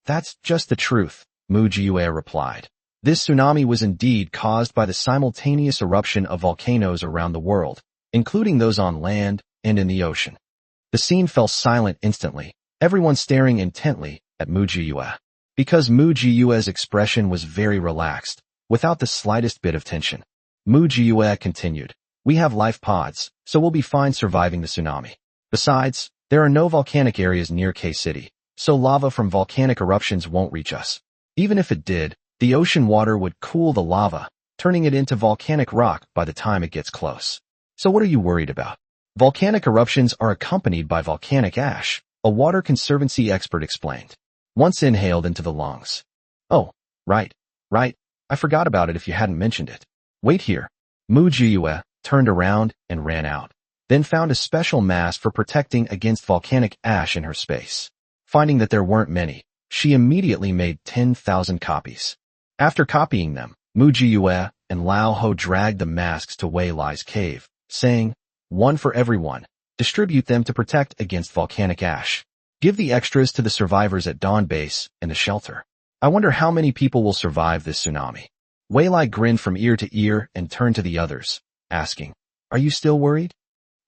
"That's just the truth," Mu Jiyue replied. This tsunami was indeed caused by the simultaneous eruption of volcanoes around the world, including those on land and in the ocean. The scene fell silent instantly, everyone staring intently at Mu Jiyue. Because Mu Jiyue's expression was very relaxed, without the slightest bit of tension. Mu Jiyue continued, "We have life pods, so we'll be fine surviving the tsunami. Besides, there are no volcanic areas near K-City, so lava from volcanic eruptions won't reach us. Even if it did, the ocean water would cool the lava, turning it into volcanic rock by the time it gets close. So what are you worried about? Volcanic eruptions are accompanied by volcanic ash," a water conservancy expert explained. Once inhaled into the lungs. "Oh, right. I forgot about it if you hadn't mentioned it. Wait here." Mu Jiyue turned around and ran out, then found a special mask for protecting against volcanic ash in her space. Finding that there weren't many, she immediately made 10,000 copies. After copying them, Mu Jiyue and Lao Ho dragged the masks to Wei Lai's cave, saying, "One for everyone. Distribute them to protect against volcanic ash. Give the extras to the survivors at Dawn Base and the shelter. I wonder how many people will survive this tsunami." Wei Lai grinned from ear to ear and turned to the others, asking, "Are you still worried?"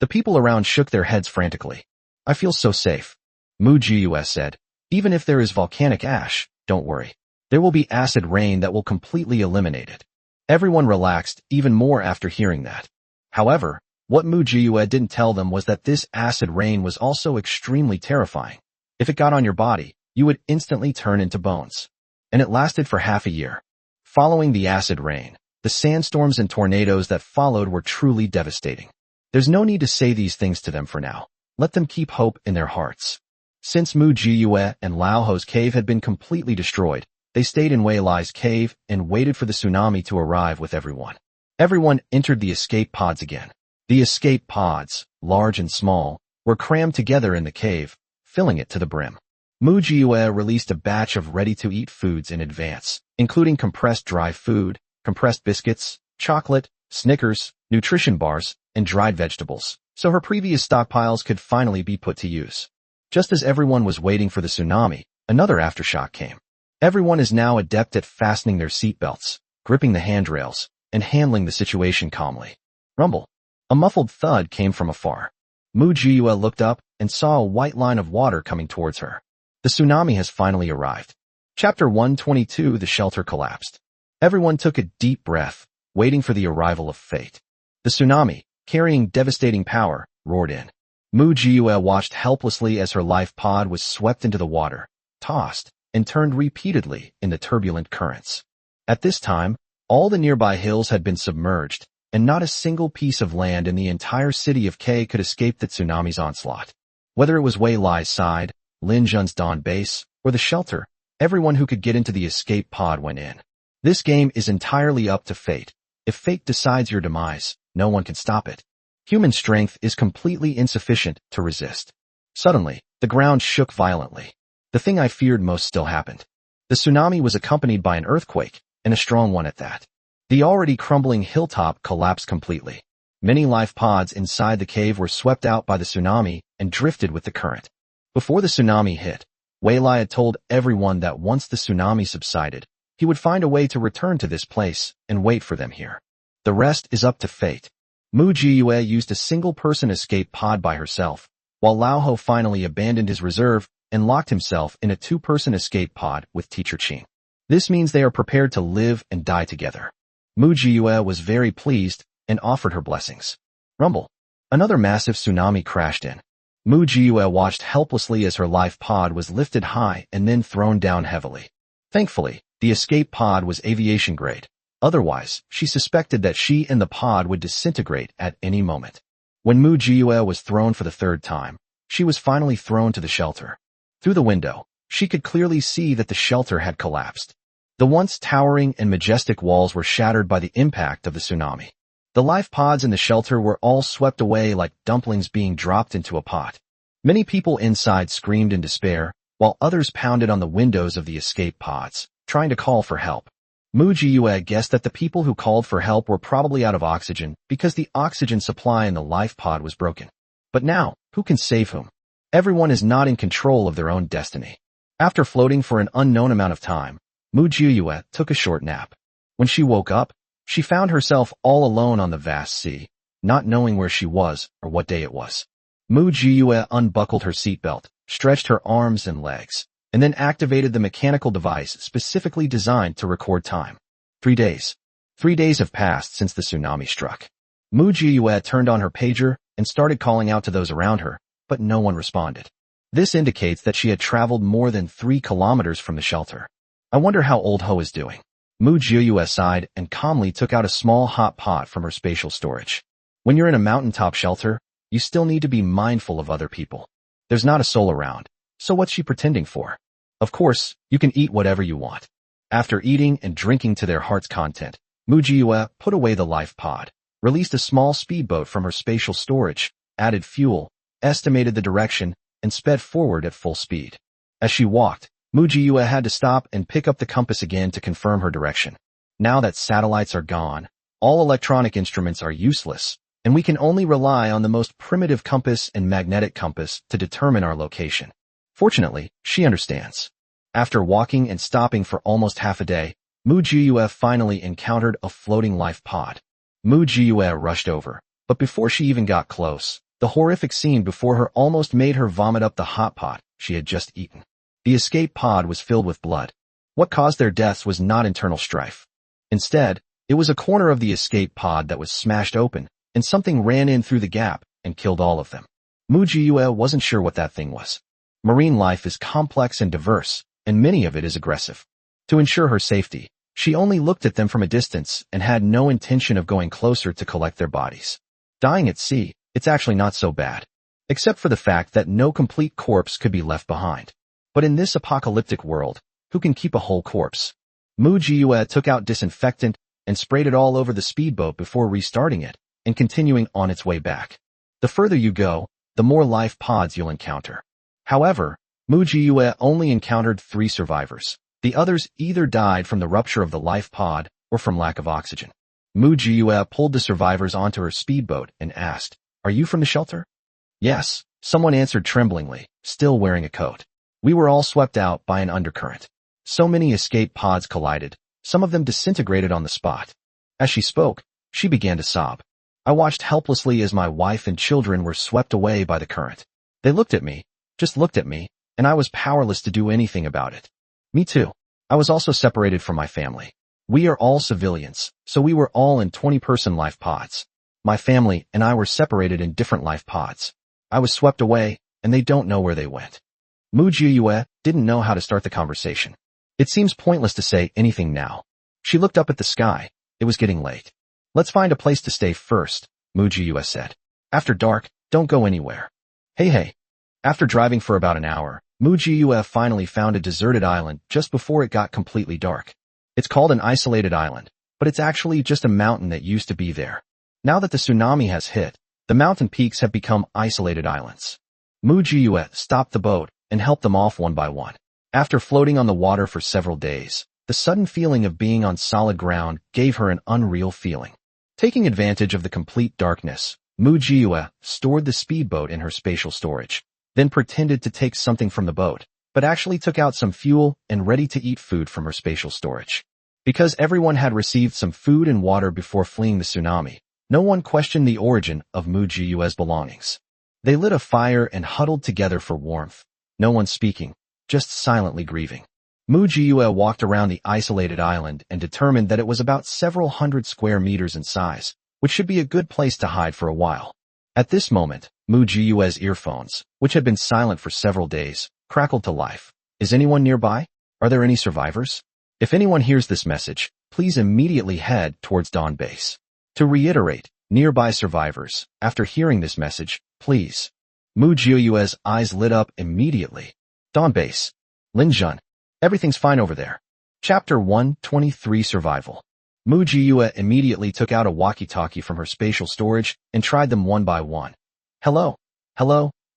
The people around shook their heads frantically. "I feel so safe." Mu Jiyue said, "Even if there is volcanic ash, don't worry. There will be acid rain that will completely eliminate it." Everyone relaxed even more after hearing that. However, what Mu Jiyue didn't tell them was that this acid rain was also extremely terrifying. If it got on your body, you would instantly turn into bones. And it lasted for half a year. Following the acid rain, the sandstorms and tornadoes that followed were truly devastating. There's no need to say these things to them for now. Let them keep hope in their hearts. Since Mu Jiyue and Lao Ho's cave had been completely destroyed, they stayed in Wei Lai's cave and waited for the tsunami to arrive with everyone. Everyone entered the escape pods again. The escape pods, large and small, were crammed together in the cave, filling it to the brim. Mu Jiyue released a batch of ready-to-eat foods in advance, including compressed dry food, compressed biscuits, chocolate, Snickers, nutrition bars, and dried vegetables, so her previous stockpiles could finally be put to use. Just as everyone was waiting for the tsunami, another aftershock came. Everyone is now adept at fastening their seatbelts, gripping the handrails, and handling the situation calmly. Rumble. A muffled thud came from afar. Mu Jiyue looked up and saw a white line of water coming towards her. The tsunami has finally arrived. Chapter 122. The shelter collapsed. Everyone took a deep breath, waiting for the arrival of fate. The tsunami, carrying devastating power, roared in. Mu Jiyue watched helplessly as her life pod was swept into the water, tossed, and turned repeatedly in the turbulent currents. At this time, all the nearby hills had been submerged, and not a single piece of land in the entire city of K could escape the tsunami's onslaught. Whether it was Wei Lai's side, Lin Jun's dawn base, or the shelter, everyone who could get into the escape pod went in. This game is entirely up to fate. If fate decides your demise, no one can stop it. Human strength is completely insufficient to resist. Suddenly, the ground shook violently. The thing I feared most still happened. The tsunami was accompanied by an earthquake, and a strong one at that. The already crumbling hilltop collapsed completely. Many life pods inside the cave were swept out by the tsunami and drifted with the current. Before the tsunami hit, Wei Lai had told everyone that once the tsunami subsided, he would find a way to return to this place and wait for them here. The rest is up to fate. Mu Jiyue used a single-person escape pod by herself, while Lao Ho finally abandoned his reserve and locked himself in a two-person escape pod with Teacher Qing. This means they are prepared to live and die together. Mu Jiyue was very pleased and offered her blessings. Rumble. Another massive tsunami crashed in. Mu Jiyue watched helplessly as her life pod was lifted high and then thrown down heavily. Thankfully, the escape pod was aviation grade. Otherwise, she suspected that she and the pod would disintegrate at any moment. When Mu Jiyue was thrown for the third time, she was finally thrown to the shelter. Through the window, she could clearly see that the shelter had collapsed. The once towering and majestic walls were shattered by the impact of the tsunami. The life pods in the shelter were all swept away like dumplings being dropped into a pot. Many people inside screamed in despair, while others pounded on the windows of the escape pods, trying to call for help. Mu Jiyue guessed that the people who called for help were probably out of oxygen because the oxygen supply in the life pod was broken. But now, who can save whom? Everyone is not in control of their own destiny. After floating for an unknown amount of time, Mu Jiyue took a short nap. When she woke up, she found herself all alone on the vast sea, not knowing where she was or what day it was. Mu Jiyue unbuckled her seatbelt, stretched her arms and legs, and then activated the mechanical device specifically designed to record time. 3 days. 3 days have passed since the tsunami struck. Mu Jiyue turned on her pager and started calling out to those around her, but no one responded. This indicates that she had traveled more than 3 kilometers from the shelter. I wonder how old Ho is doing. Mu Jiyue sighed and calmly took out a small hot pot from her spatial storage. When you're in a mountaintop shelter, you still need to be mindful of other people. There's not a soul around, so what's she pretending for? Of course, you can eat whatever you want. After eating and drinking to their heart's content, Mu Jiyue put away the life pod, released a small speedboat from her spatial storage, added fuel, estimated the direction, and sped forward at full speed. As she walked, Mu Jiyue had to stop and pick up the compass again to confirm her direction. Now that satellites are gone, all electronic instruments are useless, and we can only rely on the most primitive compass and magnetic compass to determine our location. Fortunately, she understands. After walking and stopping for almost half a day, Mu Jiyue finally encountered a floating life pod. Mu Jiyue rushed over, but before she even got close, the horrific scene before her almost made her vomit up the hot pot she had just eaten. The escape pod was filled with blood. What caused their deaths was not internal strife. Instead, it was a corner of the escape pod that was smashed open, and something ran in through the gap and killed all of them. Mu Jiyue wasn't sure what that thing was. Marine life is complex and diverse, and many of it is aggressive. To ensure her safety, she only looked at them from a distance and had no intention of going closer to collect their bodies. Dying at sea, it's actually not so bad. Except for the fact that no complete corpse could be left behind. But in this apocalyptic world, who can keep a whole corpse? Mu Jiyue took out disinfectant and sprayed it all over the speedboat before restarting it and continuing on its way back. The further you go, the more life pods you'll encounter. However, Mu Jiyue only encountered 3 survivors. The others either died from the rupture of the life pod or from lack of oxygen. Mu Jiyue pulled the survivors onto her speedboat and asked, "Are you from the shelter?" "Yes," someone answered tremblingly, still wearing a coat. "We were all swept out by an undercurrent. So many escape pods collided, some of them disintegrated on the spot." As she spoke, she began to sob. I watched helplessly as my wife and children were swept away by the current. They looked at me, just looked at me, and I was powerless to do anything about it. Me too. I was also separated from my family. We are all civilians, so we were all in 20-person life pods. My family and I were separated in different life pods. I was swept away, and they don't know where they went. Mu Jiyue didn't know how to start the conversation. It seems pointless to say anything now. She looked up at the sky. It was getting late. Let's find a place to stay first, Mu Jiyue said. After dark, don't go anywhere. Hey. After driving for about an hour, Mu Jiyue finally found a deserted island just before it got completely dark. It's called an isolated island, but it's actually just a mountain that used to be there. Now that the tsunami has hit, the mountain peaks have become isolated islands. Mu Jiyue stopped the boat and helped them off one by one. After floating on the water for several days, the sudden feeling of being on solid ground gave her an unreal feeling. Taking advantage of the complete darkness, Mu Jiyue stored the speedboat in her spatial storage, then pretended to take something from the boat, but actually took out some fuel and ready-to-eat food from her spatial storage. Because everyone had received some food and water before fleeing the tsunami, no one questioned the origin of Mu Jiyue's belongings. They lit a fire and huddled together for warmth, no one speaking, just silently grieving. Mu Jiyue walked around the isolated island and determined that it was about several hundred square meters in size, which should be a good place to hide for a while. At this moment, Mu Jiyue's earphones, which had been silent for several days, crackled to life. Is anyone nearby? Are there any survivors? If anyone hears this message, please immediately head towards Dawn Base. To reiterate, nearby survivors, after hearing this message, please. Mu Jiyue's eyes lit up immediately. Dawn Base. Linjun. Everything's fine over there. Chapter 123 Survival. Mu Jiyue immediately took out a walkie-talkie from her spatial storage and tried them one by one. Hello,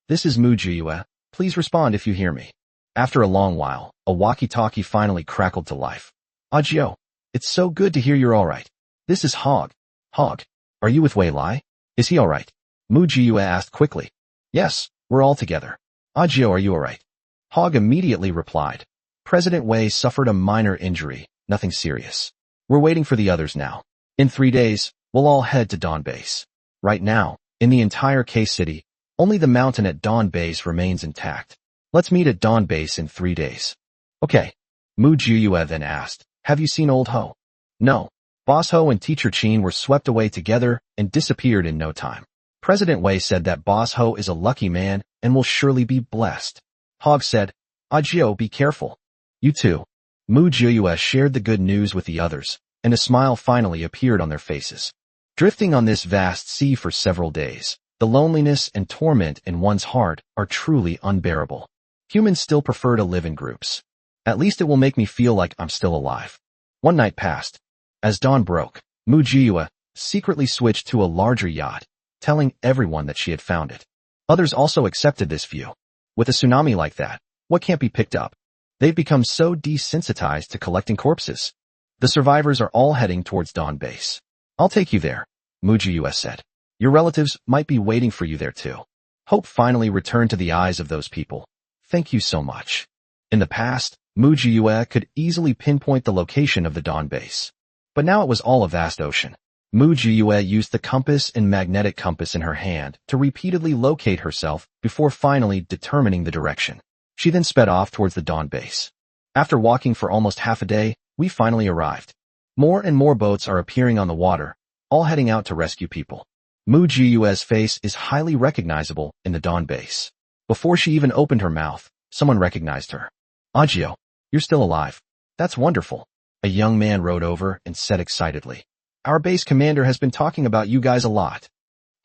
this is Mu Jiyue. Please respond if you hear me. After a long while, a walkie-talkie finally crackled to life. Ajio, it's so good to hear you're alright. This is Hog. Hog, are you with Wei Lai? Is he alright? Mu Jiyue asked quickly. Yes, we're all together. Ajio, are you alright? Hog immediately replied. President Wei suffered a minor injury, nothing serious. We're waiting for the others now. In 3 days, we'll all head to Dawn Base. Right now, in the entire K-City, only the mountain at Dawn Base remains intact. Let's meet at Dawn Base in 3 days. Okay. Mu Jiyue then asked, have you seen Old Ho? No. Boss Ho and Teacher Chin were swept away together and disappeared in no time. President Wei said that Boss Ho is a lucky man and will surely be blessed. Hog said, Ajio, be careful. You too. Mu Jiyue shared the good news with the others, and a smile finally appeared on their faces. Drifting on this vast sea for several days, the loneliness and torment in one's heart are truly unbearable. Humans still prefer to live in groups. At least it will make me feel like I'm still alive. One night passed. As dawn broke, Mu Jiyue secretly switched to a larger yacht, telling everyone that she had found it. Others also accepted this view. With a tsunami like that, what can't be picked up? They've become so desensitized to collecting corpses. The survivors are all heading towards Dawn Base. I'll take you there, Mu Jiyue said. Your relatives might be waiting for you there too. Hope finally returned to the eyes of those people. Thank you so much. In the past, Mu Jiyue could easily pinpoint the location of the Dawn Base. But now it was all a vast ocean. Mu Jiyue used the compass and magnetic compass in her hand to repeatedly locate herself before finally determining the direction. She then sped off towards the Dawn Base. After walking for almost half a day, we finally arrived. More and more boats are appearing on the water, all heading out to rescue people. Mu Jiyue's face is highly recognizable in the Dawn Base. Before she even opened her mouth, someone recognized her. Ajio, you're still alive. That's wonderful. A young man rode over and said excitedly. Our base commander has been talking about you guys a lot.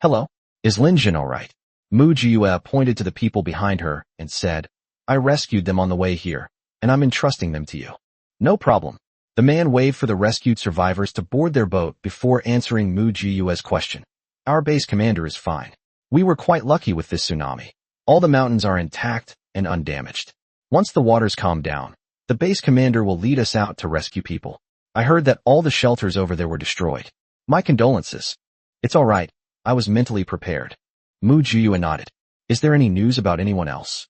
Hello, is Linjin alright? Mu Jiyue pointed to the people behind her and said, I rescued them on the way here, and I'm entrusting them to you. No problem. The man waved for the rescued survivors to board their boat before answering Mu Jiyue's question. Our base commander is fine. We were quite lucky with this tsunami. All the mountains are intact and undamaged. Once the waters calm down, the base commander will lead us out to rescue people. I heard that all the shelters over there were destroyed. My condolences. It's all right. I was mentally prepared. Mu Jiyue nodded. Is there any news about anyone else?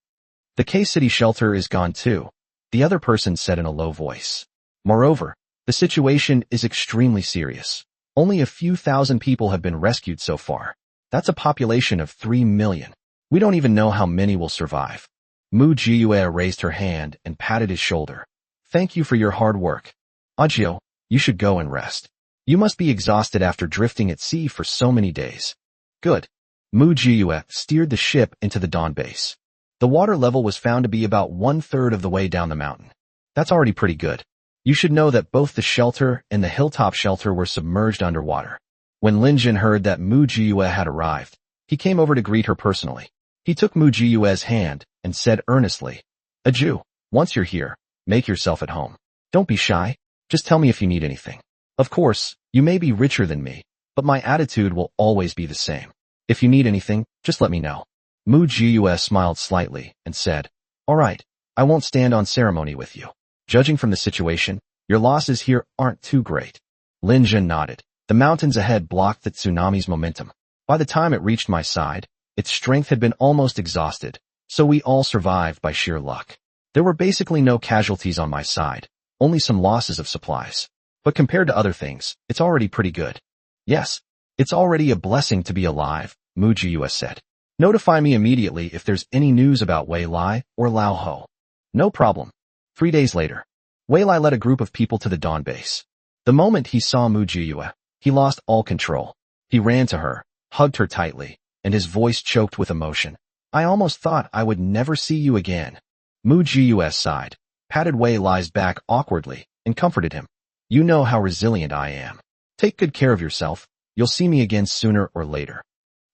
The K-City shelter is gone too, the other person said in a low voice. Moreover, the situation is extremely serious. Only a few thousand people have been rescued so far. That's a population of 3 million. We don't even know how many will survive. Mu Jiyue raised her hand and patted his shoulder. Thank you for your hard work. Ajio, you should go and rest. You must be exhausted after drifting at sea for so many days. Good. Mu Jiyue steered the ship into the Dawn Base. The water level was found to be about 1/3 of the way down the mountain. That's already pretty good. You should know that both the shelter and the hilltop shelter were submerged underwater. When Lin Jin heard that Mu Jiyue had arrived, he came over to greet her personally. He took Mu Jiyue's hand and said earnestly, "Aju, once you're here, make yourself at home. Don't be shy. Just tell me if you need anything. Of course, you may be richer than me, but my attitude will always be the same. If you need anything, just let me know." Mu Jiyue smiled slightly and said, "All right, I won't stand on ceremony with you. Judging from the situation, your losses here aren't too great." Lin Jin nodded. The mountains ahead blocked the tsunami's momentum. By the time it reached my side, its strength had been almost exhausted, so we all survived by sheer luck. There were basically no casualties on my side, only some losses of supplies. But compared to other things, it's already pretty good. "Yes, it's already a blessing to be alive," Mu Jiyue said. "Notify me immediately if there's any news about Wei Lai or Lao Ho." "No problem." 3 days later, Wei Lai led a group of people to the dawn base. The moment he saw Mu Jiyue, he lost all control. He ran to her, hugged her tightly, and his voice choked with emotion. "I almost thought I would never see you again." Mu Jiyue sighed, patted Wei Lai's back awkwardly, and comforted him. "You know how resilient I am. Take good care of yourself. You'll see me again sooner or later."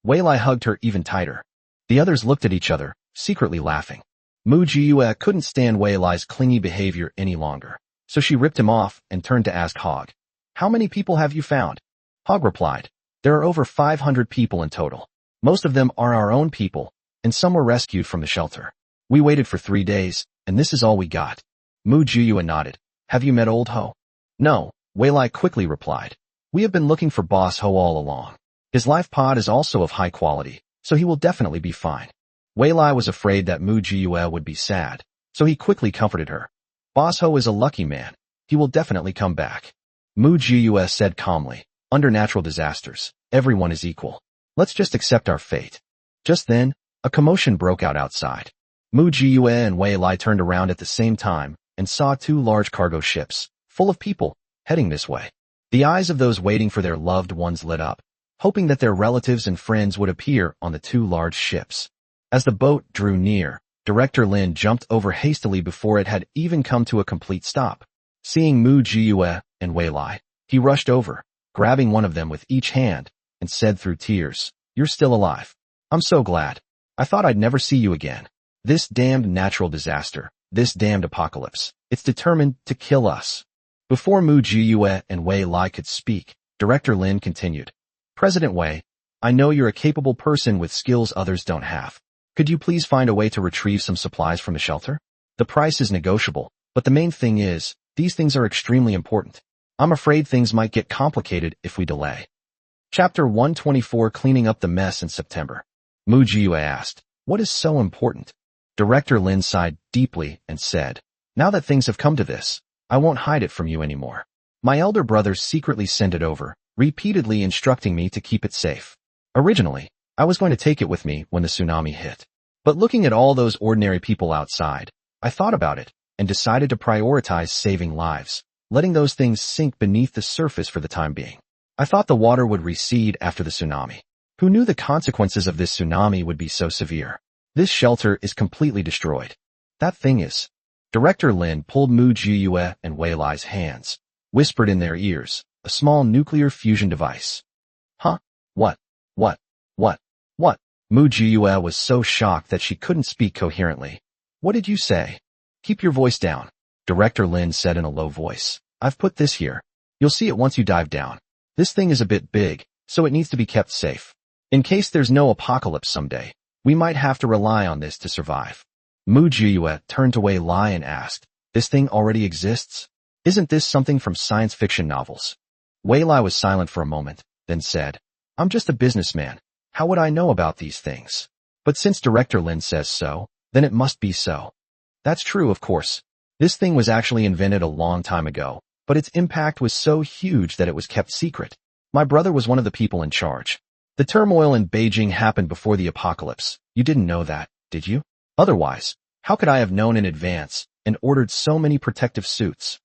Wei Lai hugged her even tighter. The others looked at each other, secretly laughing. Mu Jiyue couldn't stand Wei Lai's clingy behavior any longer, so she ripped him off and turned to ask Hog, "How many people have you found?" Hog replied, "There are over 500 people in total. Most of them are our own people, and some were rescued from the shelter. We waited for 3 days, and this is all we got." Mu Jiyue nodded. "Have you met Old Ho?" "No," Wei Lai quickly replied. "We have been looking for Boss Ho all along. His life pod is also of high quality, so he will definitely be fine." Wei Lai was afraid that Mu Jiyue would be sad, so he quickly comforted her. "Boss Ho is a lucky man. He will definitely come back." Mu Jiyue said calmly, "Under natural disasters, everyone is equal. Let's just accept our fate." Just then, a commotion broke out outside. Mu Jiyue and Wei Lai turned around at the same time and saw 2 large cargo ships, full of people, heading this way. The eyes of those waiting for their loved ones lit up, hoping that their relatives and friends would appear on the 2 large ships. As the boat drew near, Director Lin jumped over hastily before it had even come to a complete stop. Seeing Mu Jiyue and Wei Lai, he rushed over, grabbing one of them with each hand, and said through tears, "You're still alive. I'm so glad. I thought I'd never see you again. This damned natural disaster, this damned apocalypse, it's determined to kill us." Before Mu Jiyue and Wei Lai could speak, Director Lin continued, "President Wei, I know you're a capable person with skills others don't have. Could you please find a way to retrieve some supplies from the shelter? The price is negotiable, but the main thing is, these things are extremely important. I'm afraid things might get complicated if we delay." Chapter 124, Cleaning Up the Mess in September. Mu Jiyue asked, "What is so important?" Director Lin sighed deeply and said, "Now that things have come to this, I won't hide it from you anymore. My elder brother secretly sent it over, repeatedly instructing me to keep it safe. Originally, I was going to take it with me when the tsunami hit. But looking at all those ordinary people outside, I thought about it and decided to prioritize saving lives, letting those things sink beneath the surface for the time being. I thought the water would recede after the tsunami. Who knew the consequences of this tsunami would be so severe? This shelter is completely destroyed. That thing is." Director Lin pulled Mu Jiyue and Wei Lai's hands, whispered in their ears, "A small nuclear fusion device." "Huh? What? What? Mu Jiyue was so shocked that she couldn't speak coherently. "What did you say?" "Keep your voice down," Director Lin said in a low voice. "I've put this here. You'll see it once you dive down. This thing is a bit big, so it needs to be kept safe. In case there's no apocalypse someday, we might have to rely on this to survive." Mu Jiyue turned to Wei Lai and asked, "This thing already exists? Isn't this something from science fiction novels?" Wei Lai was silent for a moment, then said, "I'm just a businessman. How would I know about these things? But since Director Lin says so, then it must be so." "That's true, of course. This thing was actually invented a long time ago, but its impact was so huge that it was kept secret. My brother was one of the people in charge. The turmoil in Beijing happened before the apocalypse. You didn't know that, did you? Otherwise, how could I have known in advance and ordered so many protective suits?"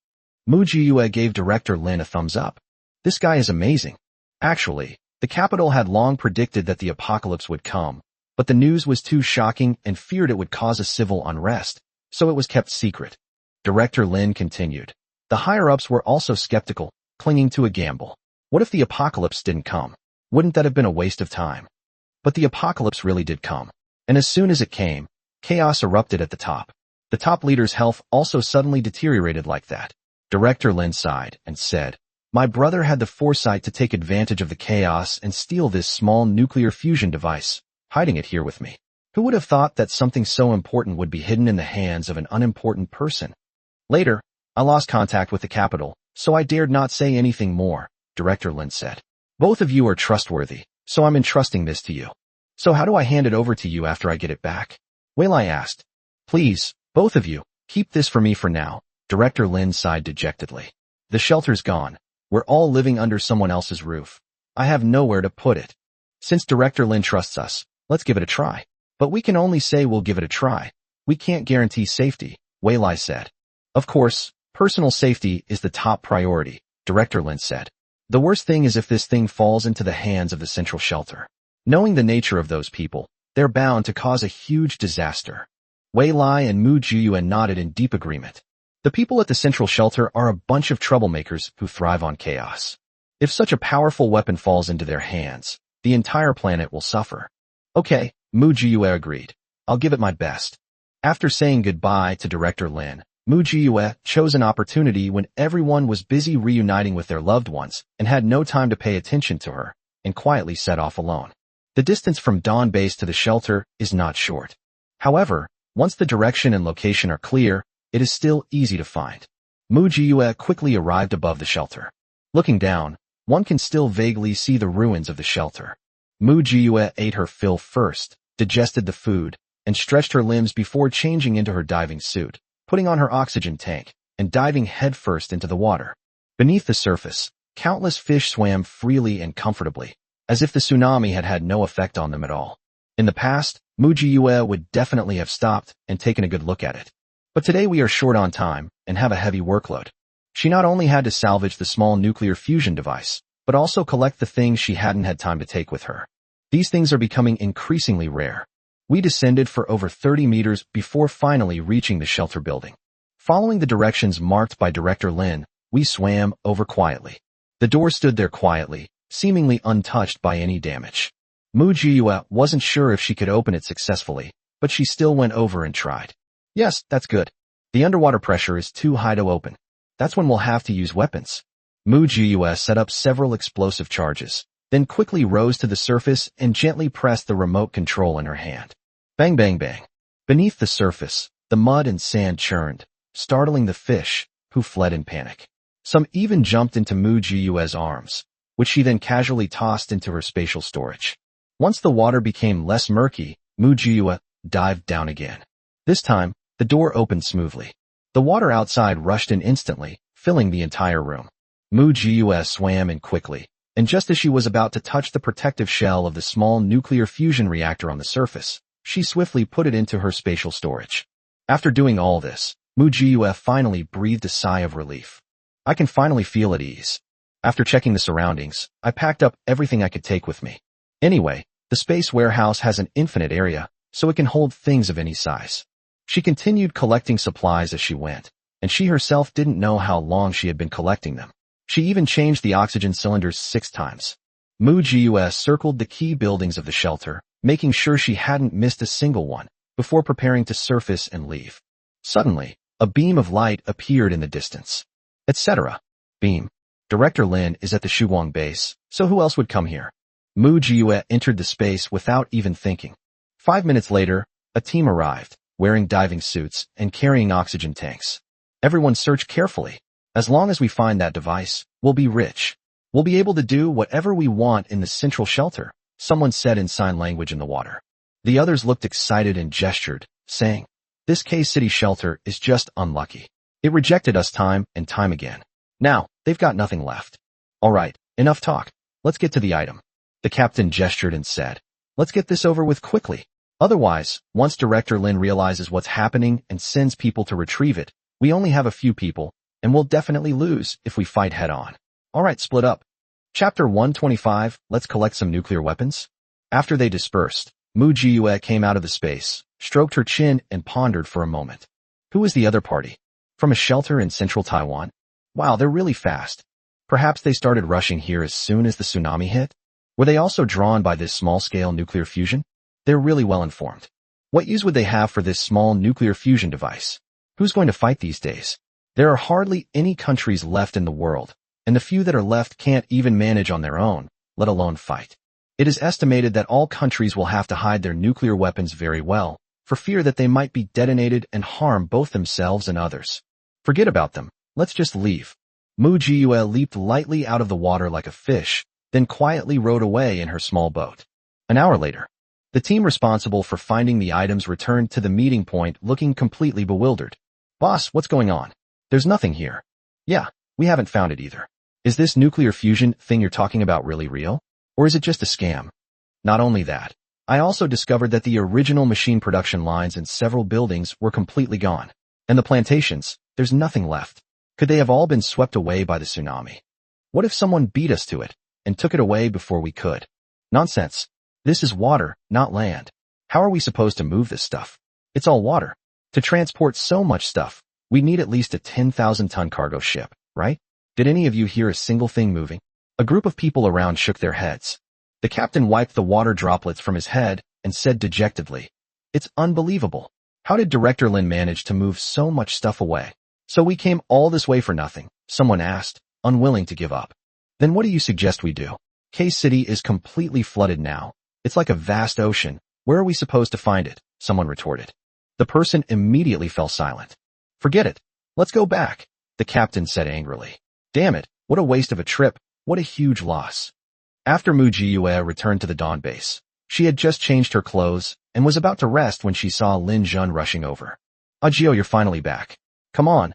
Mu Jiyue gave Director Lin a thumbs up. "This guy is amazing. Actually, the capital had long predicted that the apocalypse would come, but the news was too shocking and feared it would cause a civil unrest, so it was kept secret." Director Lin continued. "The higher-ups were also skeptical, clinging to a gamble. What if the apocalypse didn't come? Wouldn't that have been a waste of time? But the apocalypse really did come. And as soon as it came, chaos erupted at the top. The top leader's health also suddenly deteriorated like that. Director Lin sighed and said, "My brother had the foresight to take advantage of the chaos and steal this small nuclear fusion device, hiding it here with me. Who would have thought that something so important would be hidden in the hands of an unimportant person?" Later, I lost contact with the capital, so I dared not say anything more, Director Lin said. "Both of you are trustworthy, so I'm entrusting this to you. So how do I hand it over to you after I get it back?" Wei Lai asked. "Please, both of you, keep this for me for now," Director Lin sighed dejectedly. "The shelter's gone. We're all living under someone else's roof. I have nowhere to put it. Since Director Lin trusts us, let's give it a try. But we can only say we'll give it a try. We can't guarantee safety," Wei Lai said. "Of course, personal safety is the top priority," Director Lin said. "The worst thing is if this thing falls into the hands of the central shelter. Knowing the nature of those people, they're bound to cause a huge disaster." Wei Lai and Mu Jiyuan nodded in deep agreement. The people at the central shelter are a bunch of troublemakers who thrive on chaos. If such a powerful weapon falls into their hands, the entire planet will suffer. "Okay," Mu Jiyue agreed. "I'll give it my best." After saying goodbye to Director Lin, Mu Jiyue chose an opportunity when everyone was busy reuniting with their loved ones and had no time to pay attention to her, and quietly set off alone. The distance from Dawn Base to the shelter is not short. However, once the direction and location are clear, it is still easy to find. Mu Jiyue quickly arrived above the shelter. Looking down, one can still vaguely see the ruins of the shelter. Mu Jiyue ate her fill first, digested the food, and stretched her limbs before changing into her diving suit, putting on her oxygen tank, and diving headfirst into the water. Beneath the surface, countless fish swam freely and comfortably, as if the tsunami had had no effect on them at all. In the past, Mu Jiyue would definitely have stopped and taken a good look at it. But today we are short on time and have a heavy workload. She not only had to salvage the small nuclear fusion device, but also collect the things she hadn't had time to take with her. These things are becoming increasingly rare. We descended for over 30 meters before finally reaching the shelter building. Following the directions marked by Director Lin, we swam over quietly. The door stood there quietly, seemingly untouched by any damage. Mu Jiyue wasn't sure if she could open it successfully, but she still went over and tried. "Yes, that's good. The underwater pressure is too high to open. That's when we'll have to use weapons." Mu Jiyue set up several explosive charges, then quickly rose to the surface and gently pressed the remote control in her hand. Bang bang bang. Beneath the surface, the mud and sand churned, startling the fish, who fled in panic. Some even jumped into Mu Jiyue's arms, which she then casually tossed into her spatial storage. Once the water became less murky, Mu Jiyue dived down again. This time, the door opened smoothly. The water outside rushed in instantly, filling the entire room. Mu Jiyue swam in quickly, and just as she was about to touch the protective shell of the small nuclear fusion reactor on the surface, she swiftly put it into her spatial storage. After doing all this, Mu Jiyue finally breathed a sigh of relief. "I can finally feel at ease." After checking the surroundings, I packed up everything I could take with me. Anyway, the space warehouse has an infinite area, so it can hold things of any size. She continued collecting supplies as she went, and she herself didn't know how long she had been collecting them. She even changed the oxygen cylinders 6 times. Mu Jiyue circled the key buildings of the shelter, making sure she hadn't missed a single one, before preparing to surface and leave. Suddenly, a beam of light appeared in the distance. Etc. Beam. Director Lin is at the Shuguang base, so who else would come here? Mu Jiyue entered the space without even thinking. 5 minutes later, a team arrived, wearing diving suits and carrying oxygen tanks. Everyone searched carefully. "As long as we find that device, we'll be rich. We'll be able to do whatever we want in the central shelter," someone said in sign language in the water. The others looked excited and gestured, saying, "This K-City shelter is just unlucky. It rejected us time and time again. Now, they've got nothing left. All right, enough talk. Let's get to the item." The captain gestured and said, "Let's get this over with quickly. Otherwise, once Director Lin realizes what's happening and sends people to retrieve it, we only have a few people, and we'll definitely lose if we fight head-on. All right, split up." Chapter 125, Let's collect some nuclear weapons. After they dispersed, Mu Jiyue came out of the space, stroked her chin, and pondered for a moment. Who is the other party? From a shelter in central Taiwan? Wow, they're really fast. Perhaps they started rushing here as soon as the tsunami hit? Were they also drawn by this small-scale nuclear fusion? They're really well informed. What use would they have for this small nuclear fusion device? Who's going to fight these days? There are hardly any countries left in the world, and the few that are left can't even manage on their own, let alone fight. It is estimated that all countries will have to hide their nuclear weapons very well, for fear that they might be detonated and harm both themselves and others. Forget about them, let's just leave. Mu Jiyue leaped lightly out of the water like a fish, then quietly rowed away in her small boat. An hour later, the team responsible for finding the items returned to the meeting point looking completely bewildered. Boss, what's going on? There's nothing here. Yeah, we haven't found it either. Is this nuclear fusion thing you're talking about really real? Or is it just a scam? Not only that, I also discovered that the original machine production lines in several buildings were completely gone. And the plantations, there's nothing left. Could they have all been swept away by the tsunami? What if someone beat us to it and took it away before we could? Nonsense. This is water, not land. How are we supposed to move this stuff? It's all water. To transport so much stuff, we need at least a 10,000-ton cargo ship, right? Did any of you hear a single thing moving? A group of people around shook their heads. The captain wiped the water droplets from his head and said dejectedly, "It's unbelievable. How did Director Lin manage to move so much stuff away?" "So we came all this way for nothing," someone asked, unwilling to give up. "Then what do you suggest we do? K-City is completely flooded now. It's like a vast ocean. Where are we supposed to find it?" someone retorted. The person immediately fell silent. "Forget it. Let's go back," the captain said angrily. "Damn it, what a waste of a trip. What a huge loss." After Mu Jiyue returned to the dawn base, she had just changed her clothes and was about to rest when she saw Lin Jun rushing over. "Ajio, you're finally back. Come on,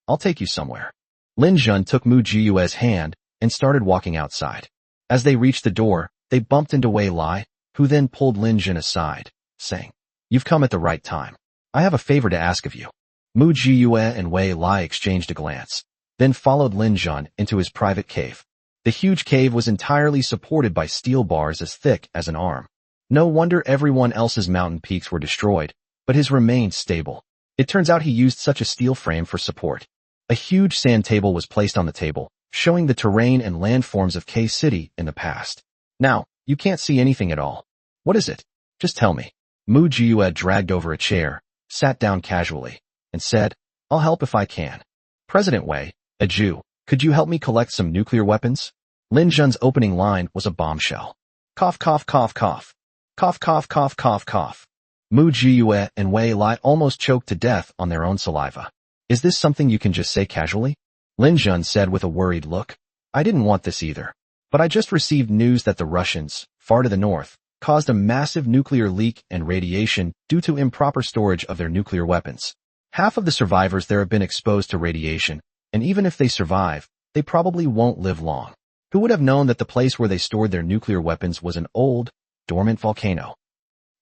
I'll take you somewhere." Lin Jun took Mu Jiyue's hand and started walking outside. As they reached the door, they bumped into Wei Lai, who then pulled Lin Jun aside, saying, "You've come at the right time. I have a favor to ask of you." Mu Jiyue and Wei Lai exchanged a glance, then followed Lin Jun into his private cave. The huge cave was entirely supported by steel bars as thick as an arm. No wonder everyone else's mountain peaks were destroyed, but his remained stable. It turns out he used such a steel frame for support. A huge sand table was placed on the table, showing the terrain and landforms of K-City in the past. "Now, you can't see anything at all. What is it? Just tell me." Mu Jiyue dragged over a chair, sat down casually, and said, "I'll help if I can. President Wei, a Jew, could you help me collect some nuclear weapons?" Lin Jun's opening line was a bombshell. Cough, cough, cough, cough. Cough, cough, cough, cough, cough. Mu Jiyue and Wei Lai almost choked to death on their own saliva. "Is this something you can just say casually?" Lin Jun said with a worried look. "I didn't want this either. But I just received news that the Russians, far to the north, caused a massive nuclear leak and radiation due to improper storage of their nuclear weapons. Half of the survivors there have been exposed to radiation, and even if they survive, they probably won't live long. Who would have known that the place where they stored their nuclear weapons was an old, dormant volcano?"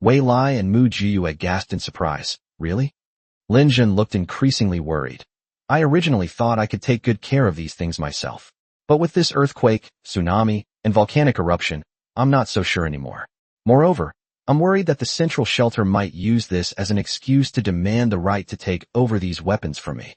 Wei Lai and Mu Jiyue gasped in surprise. "Really?" Lin Jun looked increasingly worried. "I originally thought I could take good care of these things myself. But with this earthquake, tsunami, and volcanic eruption, I'm not so sure anymore. Moreover, I'm worried that the central shelter might use this as an excuse to demand the right to take over these weapons from me."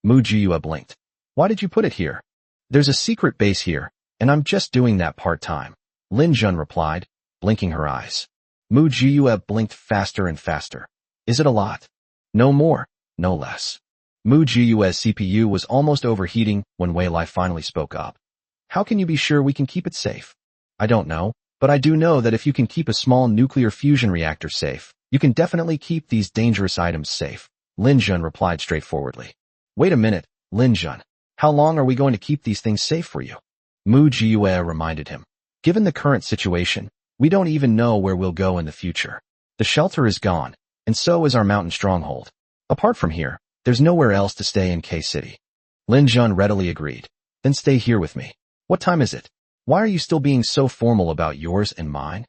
Mu Jiyue blinked. "Why did you put it here?" "There's a secret base here, and I'm just doing that part-time," Lin Jun replied, blinking her eyes. Mu Jiyue blinked faster and faster. "Is it a lot?" "No more, no less." Mu Jiyue's CPU was almost overheating when Wei Lai finally spoke up. "How can you be sure we can keep it safe?" "I don't know, but I do know that if you can keep a small nuclear fusion reactor safe, you can definitely keep these dangerous items safe," Lin Jun replied straightforwardly. "Wait a minute, Lin Jun. How long are we going to keep these things safe for you?" Mu Jiyue reminded him. "Given the current situation, we don't even know where we'll go in the future. The shelter is gone, and so is our mountain stronghold. Apart from here, there's nowhere else to stay in K-City." Lin Jun readily agreed. "Then stay here with me. What time is it? Why are you still being so formal about yours and mine?"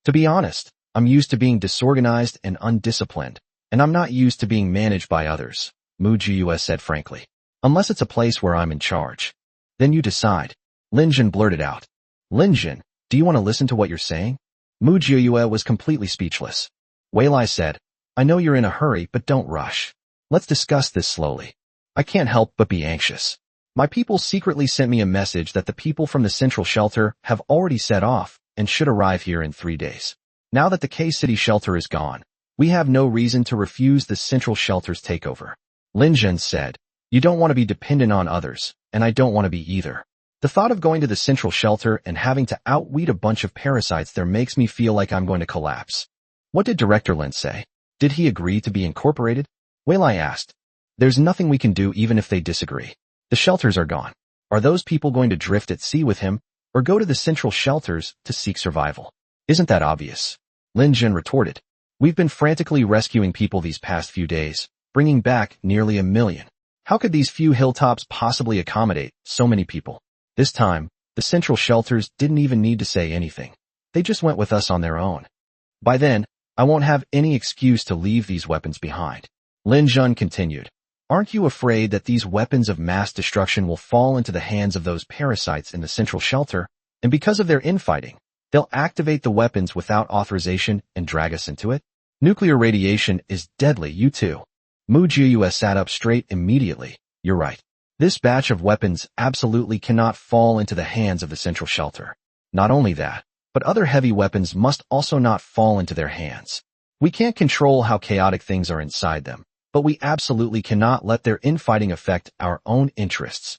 "To be honest, I'm used to being disorganized and undisciplined, and I'm not used to being managed by others," Mu Jiyue said frankly. "Unless it's a place where I'm in charge." "Then you decide," Lin Jun blurted out. "Lin Jun, do you want to listen to what you're saying?" Mu Jiyue was completely speechless. Wei Lai said, "I know you're in a hurry, but don't rush. Let's discuss this slowly. I can't help but be anxious." My people secretly sent me a message that the people from the central shelter have already set off and should arrive here in 3 days. Now that the K-City shelter is gone, we have no reason to refuse the central shelter's takeover. Lin Zhen said, you don't want to be dependent on others, and I don't want to be either. The thought of going to the central shelter and having to outweed a bunch of parasites there makes me feel like I'm going to collapse. What did Director Lin say? Did he agree to be incorporated? Wei Lai asked. There's nothing we can do even if they disagree. The shelters are gone. Are those people going to drift at sea with him, or go to the central shelters to seek survival? Isn't that obvious? Lin Zhen retorted. We've been frantically rescuing people these past few days, bringing back nearly 1 million. How could these few hilltops possibly accommodate so many people? This time, the central shelters didn't even need to say anything. They just went with us on their own. By then, I won't have any excuse to leave these weapons behind. Lin Zhen continued. Aren't you afraid that these weapons of mass destruction will fall into the hands of those parasites in the central shelter, and because of their infighting, they'll activate the weapons without authorization and drag us into it? Nuclear radiation is deadly, you too. Mu Jiuyue sat up straight immediately. You're right. This batch of weapons absolutely cannot fall into the hands of the central shelter. Not only that, but other heavy weapons must also not fall into their hands. We can't control how chaotic things are inside them, but we absolutely cannot let their infighting affect our own interests.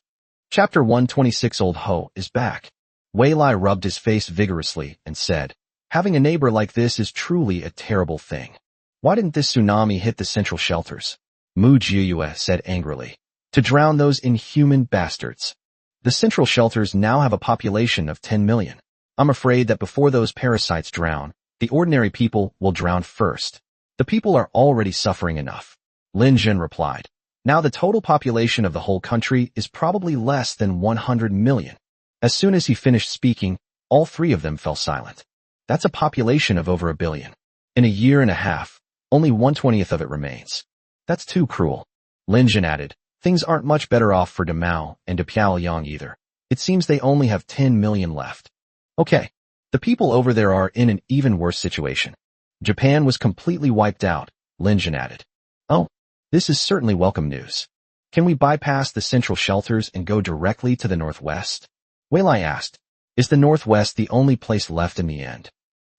Chapter 126 Old Ho is back. Wei Lai rubbed his face vigorously and said, having a neighbor like this is truly a terrible thing. Why didn't this tsunami hit the central shelters? Mu Jiuyue said angrily. To drown those inhuman bastards. The central shelters now have a population of 10 million. I'm afraid that before those parasites drown, the ordinary people will drown first. The people are already suffering enough. Lin Zhen replied. Now the total population of the whole country is probably less than 100 million. As soon as he finished speaking, all three of them fell silent. That's a population of over 1 billion. In a year and a half, only 1/20th of it remains. That's too cruel. Lin Zhen added, things aren't much better off for Demao and Depiaoyang either. It seems they only have 10 million left. Okay, the people over there are in an even worse situation. Japan was completely wiped out, Lin Zhen added. Oh, this is certainly welcome news. Can we bypass the central shelters and go directly to the northwest? Wei Lai asked. Is the northwest the only place left in the end?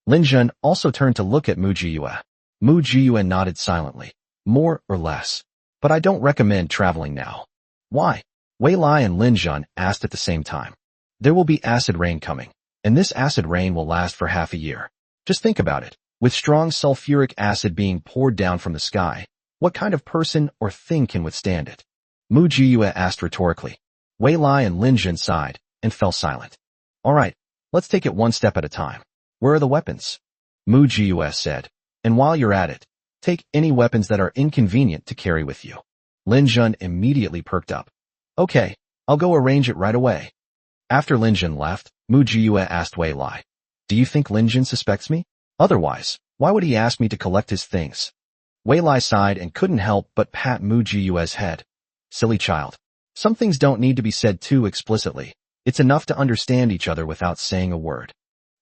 Lin Zhen also turned to look at Mu Jiuyue. Mu Jiuyue nodded silently. More or less. But I don't recommend traveling now. Why? Wei Lai and Lin Zhen asked at the same time. There will be acid rain coming, and this acid rain will last for half a year. Just think about it. With strong sulfuric acid being poured down from the sky, what kind of person or thing can withstand it? Mu Jiuyue asked rhetorically. Wei Lai and Lin Zhen sighed and fell silent. All right, let's take it one step at a time. Where are the weapons? Mu Jiuyue said. And while you're at it, take any weapons that are inconvenient to carry with you. Lin Zhen immediately perked up. Okay, I'll go arrange it right away. After Lin Zhen left, Mu Jiuyue asked Wei Lai. Do you think Lin Zhen suspects me? Otherwise, why would he ask me to collect his things? Wei Lai sighed and couldn't help but pat Mu Jiuyue's head. Silly child. Some things don't need to be said too explicitly. It's enough to understand each other without saying a word.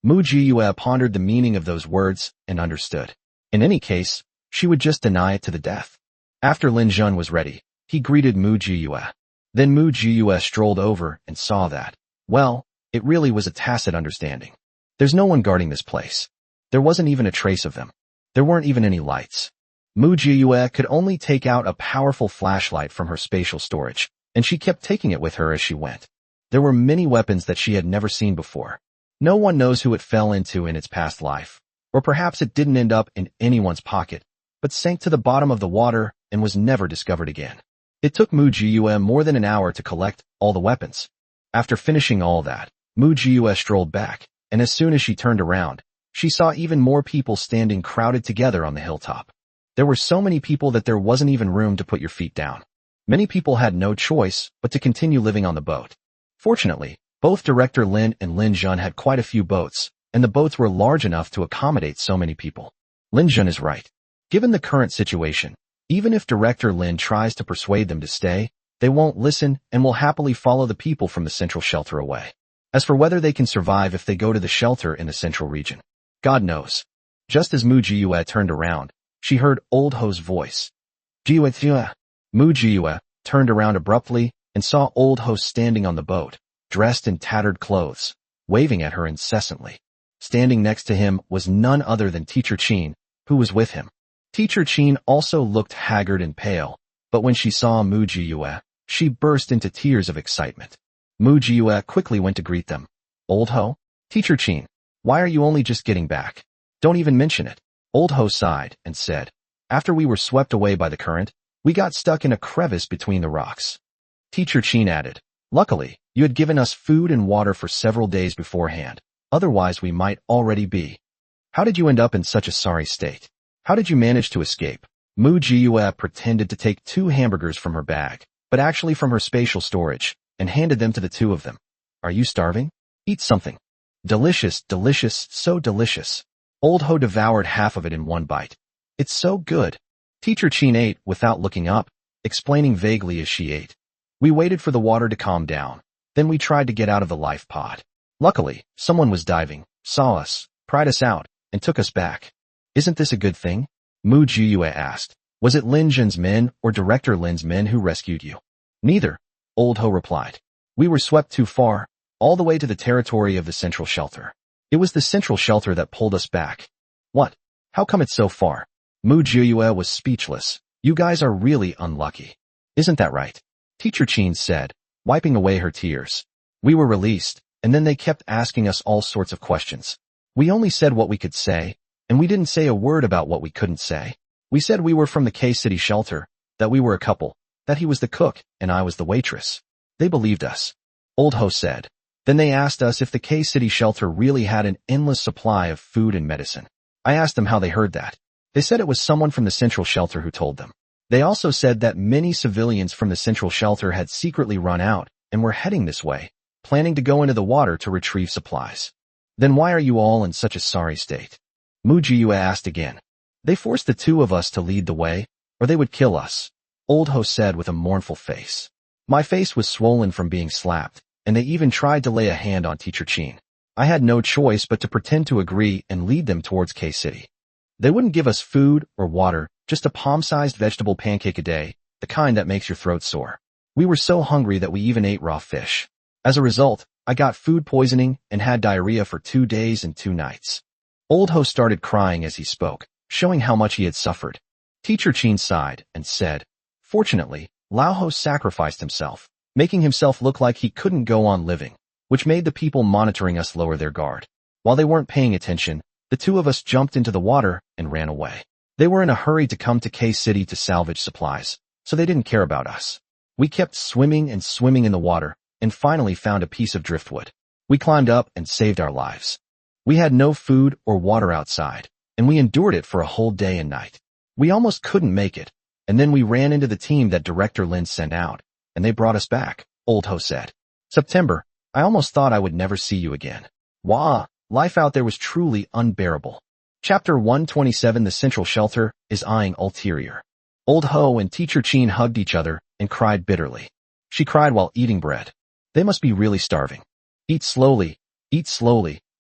Mu Jiuyue pondered the meaning of those words and understood. In any case, she would just deny it to the death. After Lin Zhen was ready, he greeted Mu Jiuyue. Then Mu Jiuyue strolled over and saw that, well, it really was a tacit understanding. There's no one guarding this place. There wasn't even a trace of them. There weren't even any lights. Mu Jiuyue could only take out a powerful flashlight from her spatial storage, and she kept taking it with her as she went. There were many weapons that she had never seen before. No one knows who it fell into in its past life, or perhaps it didn't end up in anyone's pocket, but sank to the bottom of the water and was never discovered again. It took Mu Jiuyue more than an hour to collect all the weapons. After finishing all that, Mu Jiuyue strolled back, and as soon as she turned around, she saw even more people standing crowded together on the hilltop. There were so many people that there wasn't even room to put your feet down. Many people had no choice but to continue living on the boat. Fortunately, both Director Lin and Lin Zhen had quite a few boats, and the boats were large enough to accommodate so many people. Lin Zhen is right. Given the current situation, even if Director Lin tries to persuade them to stay, they won't listen and will happily follow the people from the central shelter away. As for whether they can survive if they go to the shelter in the central region, God knows. Just as Mu Jiuyue turned around, she heard Old Ho's voice. Jiuyue. Mu Jiuyue turned around abruptly and saw old host standing on the boat, dressed in tattered clothes, waving at her incessantly. Standing next to him was none other than Teacher Chin, who was with him. Teacher Chin also looked haggard and pale, but when she saw Mu Jiyue, she burst into tears of excitement. Mu Jiyue quickly went to greet them. Old Ho? Teacher Chin, why are you only just getting back? Don't even mention it. Old Ho sighed and said, after we were swept away by the current, we got stuck in a crevice between the rocks. Teacher Chin added, luckily, you had given us food and water for several days beforehand, otherwise we might already be. How did you end up in such a sorry state? How did you manage to escape? Mu Jiyue pretended to take 2 hamburgers from her bag, but actually from her spatial storage, and handed them to the 2 of them. Are you starving? Eat something. Delicious, delicious, so delicious. Old Ho devoured half of it in one bite. It's so good. Teacher Chin ate without looking up, explaining vaguely as she ate. We waited for the water to calm down. Then we tried to get out of the life pod. Luckily, someone was diving, saw us, pried us out, and took us back. Isn't this a good thing? Mu Jiyue asked. Was it Lin Zhen's men or Director Lin's men who rescued you? Neither, Old Ho replied. We were swept too far, all the way to the territory of the central shelter. It was the central shelter that pulled us back. What? How come it's so far? Mu Jiyue was speechless. You guys are really unlucky. Isn't that right? Teacher Chin said, wiping away her tears. We were released, and then they kept asking us all sorts of questions. We only said what we could say, and we didn't say a word about what we couldn't say. We said we were from the K-City shelter, that we were a couple, that he was the cook, and I was the waitress. They believed us. Old Ho said. Then they asked us if the K-City shelter really had an endless supply of food and medicine. I asked them how they heard that. They said it was someone from the central shelter who told them. They also said that many civilians from the central shelter had secretly run out and were heading this way, planning to go into the water to retrieve supplies. Then why are you all in such a sorry state? Mu Jiyue asked again. They forced the 2 of us to lead the way, or they would kill us, Old Ho said with a mournful face. My face was swollen from being slapped, and they even tried to lay a hand on Teacher Chin. I had no choice but to pretend to agree and lead them towards K-City. They wouldn't give us food or water, just a palm-sized vegetable pancake a day, the kind that makes your throat sore. We were so hungry that we even ate raw fish. As a result, I got food poisoning and had diarrhea for 2 days and 2 nights. Old Ho started crying as he spoke, showing how much he had suffered. Teacher Chin sighed and said, fortunately, Lao Ho sacrificed himself, making himself look like he couldn't go on living, which made the people monitoring us lower their guard. While they weren't paying attention, the 2 of us jumped into the water and ran away. They were in a hurry to come to K-City to salvage supplies, so they didn't care about us. We kept swimming and swimming in the water, and finally found a piece of driftwood. We climbed up and saved our lives. We had no food or water outside, and we endured it for a whole day and night. We almost couldn't make it, and then we ran into the team that Director Lin sent out, and they brought us back, Old Ho said. September, I almost thought I would never see you again. Wah, life out there was truly unbearable. Chapter 127 The Central Shelter is eyeing ulterior. Old Ho and Teacher Chin hugged each other and cried bitterly. She cried while eating bread. They must be really starving. Eat slowly,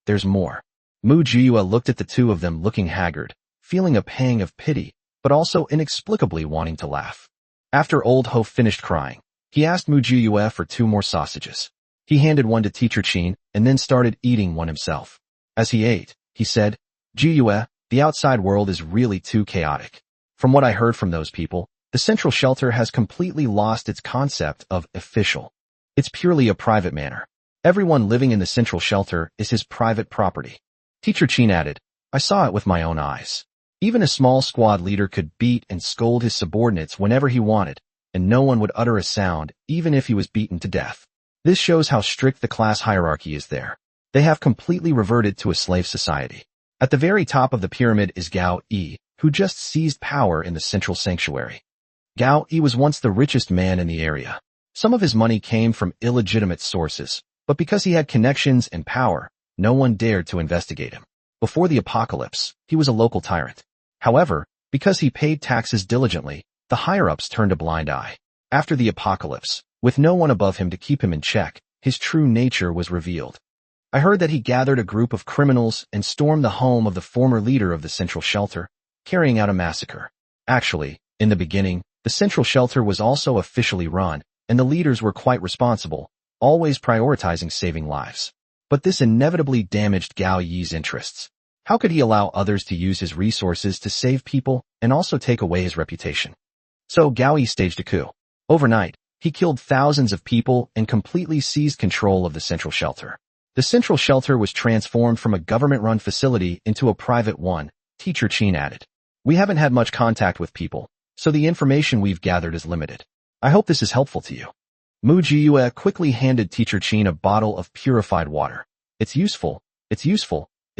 there's more. Mu Jiyue looked at the 2 of them looking haggard, feeling a pang of pity, but also inexplicably wanting to laugh. After Old Ho finished crying, he asked Mu Jiyue for 2 more sausages. He handed one to Teacher Chin and then started eating one himself. As he ate, he said, Jiyue, the outside world is really too chaotic. From what I heard from those people, the central shelter has completely lost its concept of official. It's purely a private manor. Everyone living in the central shelter is his private property. Teacher Chin added, I saw it with my own eyes. Even a small squad leader could beat and scold his subordinates whenever he wanted, and no one would utter a sound even if he was beaten to death. This shows how strict the class hierarchy is there. They have completely reverted to a slave society. At the very top of the pyramid is Gao Yi, who just seized power in the central sanctuary. Gao Yi was once the richest man in the area. Some of his money came from illegitimate sources, but because he had connections and power, no one dared to investigate him. Before the apocalypse, he was a local tyrant. However, because he paid taxes diligently, the higher-ups turned a blind eye. After the apocalypse, with no one above him to keep him in check, his true nature was revealed. I heard that he gathered a group of criminals and stormed the home of the former leader of the central shelter, carrying out a massacre. Actually, in the beginning, the central shelter was also officially run, and the leaders were quite responsible, always prioritizing saving lives. But this inevitably damaged Gao Yi's interests. How could he allow others to use his resources to save people and also take away his reputation? So Gao Yi staged a coup. Overnight, he killed thousands of people and completely seized control of the central shelter. The central shelter was transformed from a government-run facility into a private one, Teacher Chin added. We haven't had much contact with people, so the information we've gathered is limited. I hope this is helpful to you. Mu Jiyue quickly handed Teacher Chin a bottle of purified water. It's useful, it's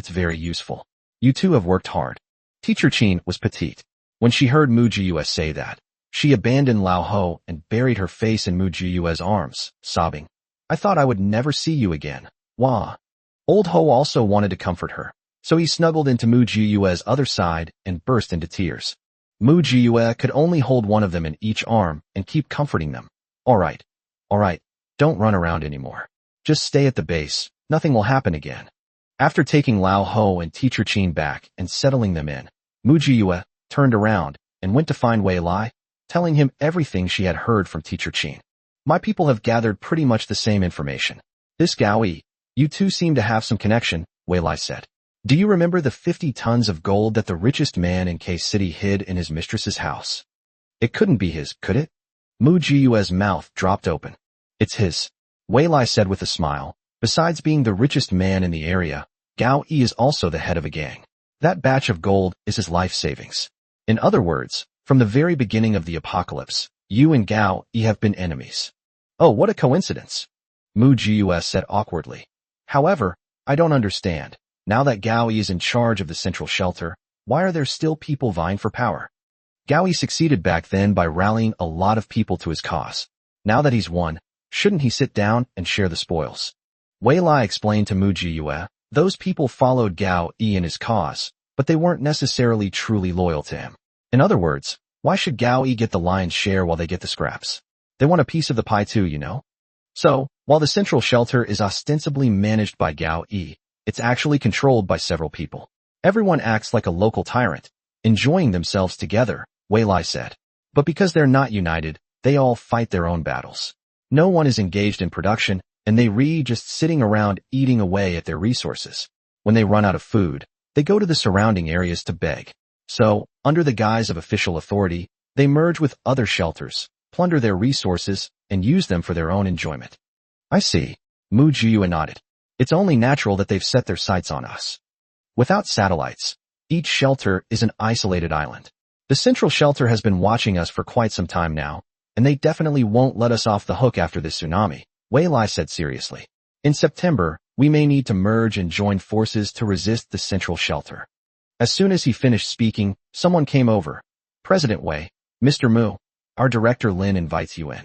very useful. You two have worked hard. Teacher Chin was petite. When she heard Mu Jiyue say that, she abandoned Lao Ho and buried her face in Mu Jiyue's arms, sobbing. I thought I would never see you again. Wah. Old Ho also wanted to comfort her, so he snuggled into Mu Jiyue's other side and burst into tears. Mu Jiyue could only hold one of them in each arm and keep comforting them. All right, don't run around anymore. Just stay at the base, nothing will happen again. After taking Lao Ho and Teacher Chin back and settling them in, Mu Jiyue turned around and went to find Wei Lai, telling him everything she had heard from Teacher Chin. My people have gathered pretty much the same information. This Gao Yi, you two seem to have some connection, Wei Lai said. Do you remember the 50 tons of gold that the richest man in K City hid in his mistress's house? It couldn't be his, could it? Mu Jiyue's mouth dropped open. It's his, Wei Lai said with a smile. Besides being the richest man in the area, Gao Yi is also the head of a gang. That batch of gold is his life savings. In other words, from the very beginning of the apocalypse, you and Gao Yi have been enemies. Oh, what a coincidence, Mu Jiyue said awkwardly. However, I don't understand. Now that Gao Yi is in charge of the central shelter, why are there still people vying for power? Gao Yi succeeded back then by rallying a lot of people to his cause. Now that he's won, shouldn't he sit down and share the spoils? Wei Lai explained to Mu Jiyue, those people followed Gao Yi in his cause, but they weren't necessarily truly loyal to him. In other words, why should Gao Yi get the lion's share while they get the scraps? They want a piece of the pie too, you know? So, while the central shelter is ostensibly managed by Gao Yi, it's actually controlled by several people. Everyone acts like a local tyrant, enjoying themselves together, Wei Lai said. But because they're not united, they all fight their own battles. No one is engaged in production, and they just sitting around eating away at their resources. When they run out of food, they go to the surrounding areas to beg. So, under the guise of official authority, they merge with other shelters, plunder their resources, and use them for their own enjoyment. I see, Mu Jiyue nodded. It's only natural that they've set their sights on us. Without satellites, each shelter is an isolated island. The central shelter has been watching us for quite some time now, and they definitely won't let us off the hook after this tsunami, Wei Lai said seriously. In September, we may need to merge and join forces to resist the central shelter. As soon as he finished speaking, someone came over. President Wei, Mr. Mu, our director Lin invites you in.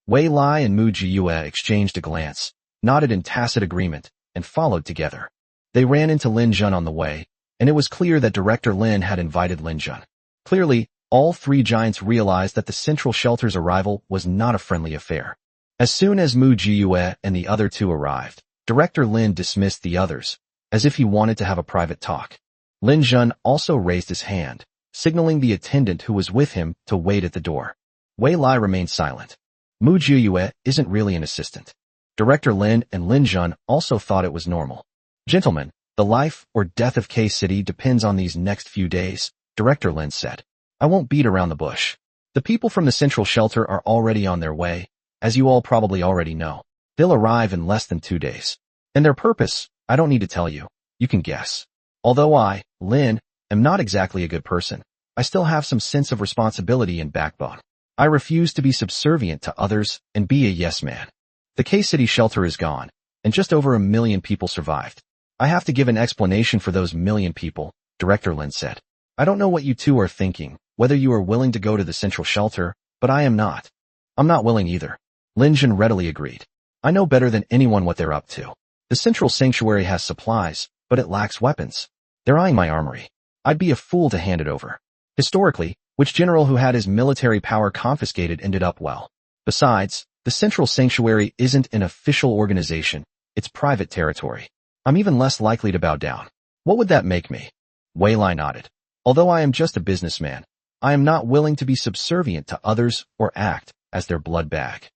Wei Lai and Mu Jiyue exchanged a glance, nodded in tacit agreement, and followed together. They ran into Lin Jun on the way, and it was clear that Director Lin had invited Lin Jun. Clearly, all three giants realized that the central shelter's arrival was not a friendly affair. As soon as Mu Jiyue and the other two arrived, Director Lin dismissed the others, as if he wanted to have a private talk. Lin Jun also raised his hand, signaling the attendant who was with him to wait at the door. Wei Lai remained silent. Mu Jiyue isn't really an assistant. Director Lin and Lin Jun also thought it was normal. Gentlemen, the life or death of K City depends on these next few days, Director Lin said. I won't beat around the bush. The people from the central shelter are already on their way, as you all probably already know. They'll arrive in less than 2 days. And their purpose, I don't need to tell you. You can guess. Although I, Lin, am not exactly a good person, I still have some sense of responsibility and backbone. I refuse to be subservient to others and be a yes man. The K-City shelter is gone, and just over 1 million people survived. I have to give an explanation for those 1 million people, Director Lin said. I don't know what you two are thinking, whether you are willing to go to the central shelter, but I am not. I'm not willing either. Lin Jun readily agreed. I know better than anyone what they're up to. The central sanctuary has supplies, but it lacks weapons. They're eyeing my armory. I'd be a fool to hand it over. Historically, which general who had his military power confiscated ended up well. Besides, the central sanctuary isn't an official organization, it's private territory. I'm even less likely to bow down. What would that make me? Wei Lai nodded. Although I am just a businessman, I am not willing to be subservient to others or act as their blood bag.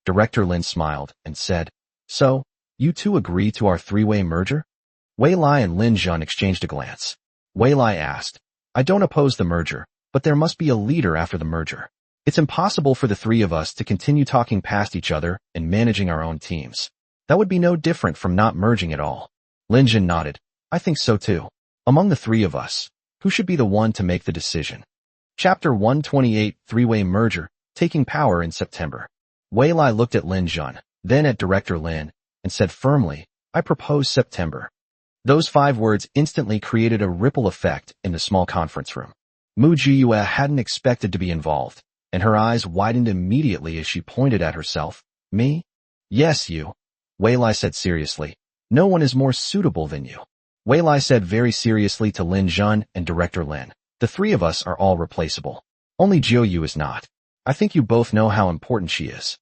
Director Lin smiled and said, "So, you two agree to our three-way merger?" Wei Lai and Lin Jun exchanged a glance. Wei Lai asked, "I don't oppose the merger, but there must be a leader after the merger. It's impossible for the three of us to continue talking past each other and managing our own teams. That would be no different from not merging at all." Lin Jun nodded. "I think so too. Among the three of us, who should be the one to make the decision?" Chapter 128, Three-Way Merger, Taking Power in September. Wei Lai looked at Lin Jun, then at Director Lin, and said firmly, "I propose September." Those 5 words instantly created a ripple effect in the small conference room. Mu Jiyue hadn't expected to be involved, and her eyes widened immediately as she pointed at herself. "Me?" "Yes, you," Wei Lai said seriously. "No one is more suitable than you." Wei Lai said very seriously to Lin Jun and Director Lin, "The three of us are all replaceable. Only Jiu Yu is not. I think you both know how important she is."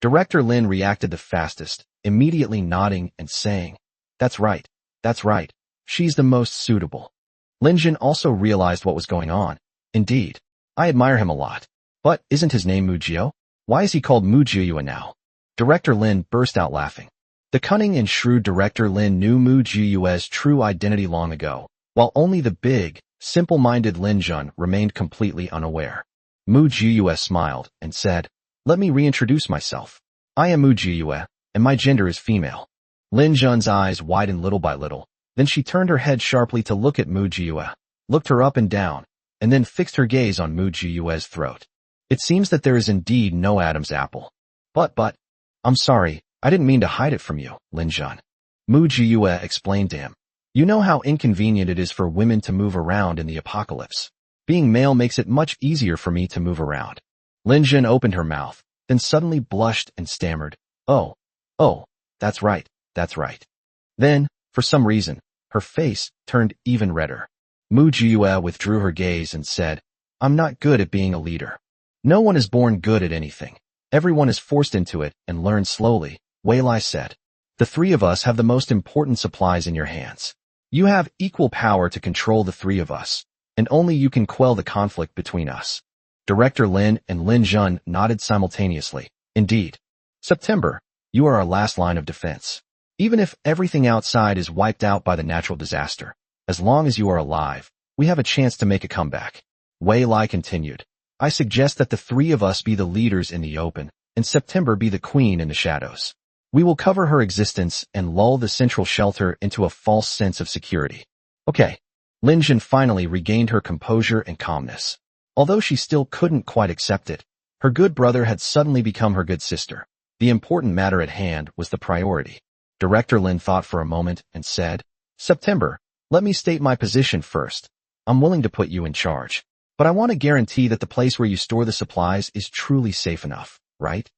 Director Lin reacted the fastest, immediately nodding and saying, "That's right. That's right. She's the most suitable." Lin Jun also realized what was going on. "Indeed. I admire him a lot. But isn't his name Mu Jio? Why is he called Mu Jiyue now?" Director Lin burst out laughing. The cunning and shrewd Director Lin knew Mu Jiyue's true identity long ago, while only the big, simple-minded Lin Jun remained completely unaware. Mu Jiyue smiled and said, "Let me reintroduce myself. I am Mu Jiyue, and my gender is female." Lin Jun's eyes widened little by little, then she turned her head sharply to look at Mu Jiyue, looked her up and down, and then fixed her gaze on Mu Jiyue's throat. "It seems that there is indeed no Adam's apple. But, I'm sorry, I didn't mean to hide it from you, Lin Jun." Mu Jiyue explained to him. "You know how inconvenient it is for women to move around in the apocalypse. Being male makes it much easier for me to move around." Lin Jun opened her mouth, then suddenly blushed and stammered, Oh, that's right, that's right." Then, for some reason, her face turned even redder. Mu Jiyue withdrew her gaze and said, "I'm not good at being a leader. No one is born good at anything. Everyone is forced into it and learns slowly," Wei Lai said. "The three of us have the most important supplies in your hands. You have equal power to control the three of us, and only you can quell the conflict between us." Director Lin and Lin Jun nodded simultaneously. "Indeed. September, you are our last line of defense. Even if everything outside is wiped out by the natural disaster, as long as you are alive, we have a chance to make a comeback." Wei Lai continued, "I suggest that the three of us be the leaders in the open, and September be the queen in the shadows. We will cover her existence and lull the central shelter into a false sense of security." "Okay." Lin Jun finally regained her composure and calmness. Although she still couldn't quite accept it, her good brother had suddenly become her good sister. The important matter at hand was the priority. Director Lin thought for a moment and said, "September, let me state my position first. I'm willing to put you in charge, but I want to guarantee that the place where you store the supplies is truly safe enough, right?"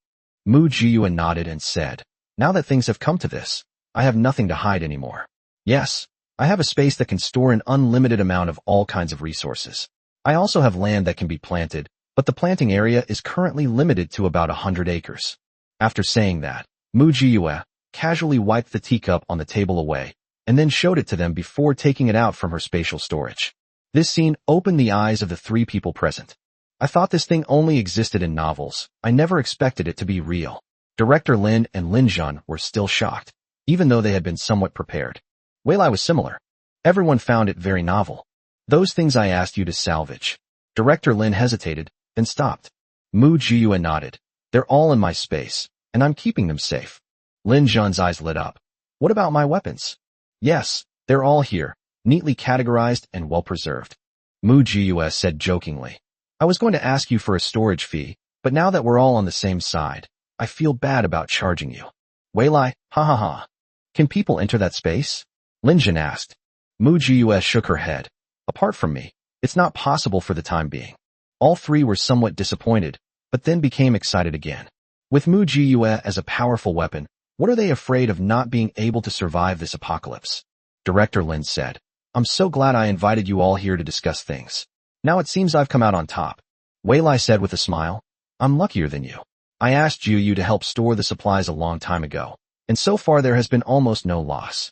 Mu Jiyue nodded and said, "Now that things have come to this, I have nothing to hide anymore. Yes, I have a space that can store an unlimited amount of all kinds of resources. I also have land that can be planted, but the planting area is currently limited to about 100 acres. After saying that, Mu Jiyue casually wiped the teacup on the table away, and then showed it to them before taking it out from her spatial storage. This scene opened the eyes of the 3 people present. "I thought this thing only existed in novels. I never expected it to be real." Director Lin and Lin Jun were still shocked, even though they had been somewhat prepared. Wei Lai was similar. Everyone found it very novel. "Those things I asked you to salvage." Director Lin hesitated, then stopped. Mu Jiyue nodded. "They're all in my space, and I'm keeping them safe." Lin Jun's eyes lit up. "What about my weapons?" "Yes, they're all here, neatly categorized and well-preserved." Mu Jiyue said jokingly, "I was going to ask you for a storage fee, but now that we're all on the same side, I feel bad about charging you." Wei Lai, ha ha ha. "Can people enter that space?" Lin Jun asked. Mu Jiyue shook her head. "Apart from me, it's not possible for the time being." All 3 were somewhat disappointed, but then became excited again. With Mu Jiyue as a powerful weapon, what are they afraid of not being able to survive this apocalypse? Director Lin said, "I'm so glad I invited you all here to discuss things. Now it seems I've come out on top." Wei Lai said with a smile, "I'm luckier than you. I asked Jiu to help store the supplies a long time ago, and so far there has been almost no loss."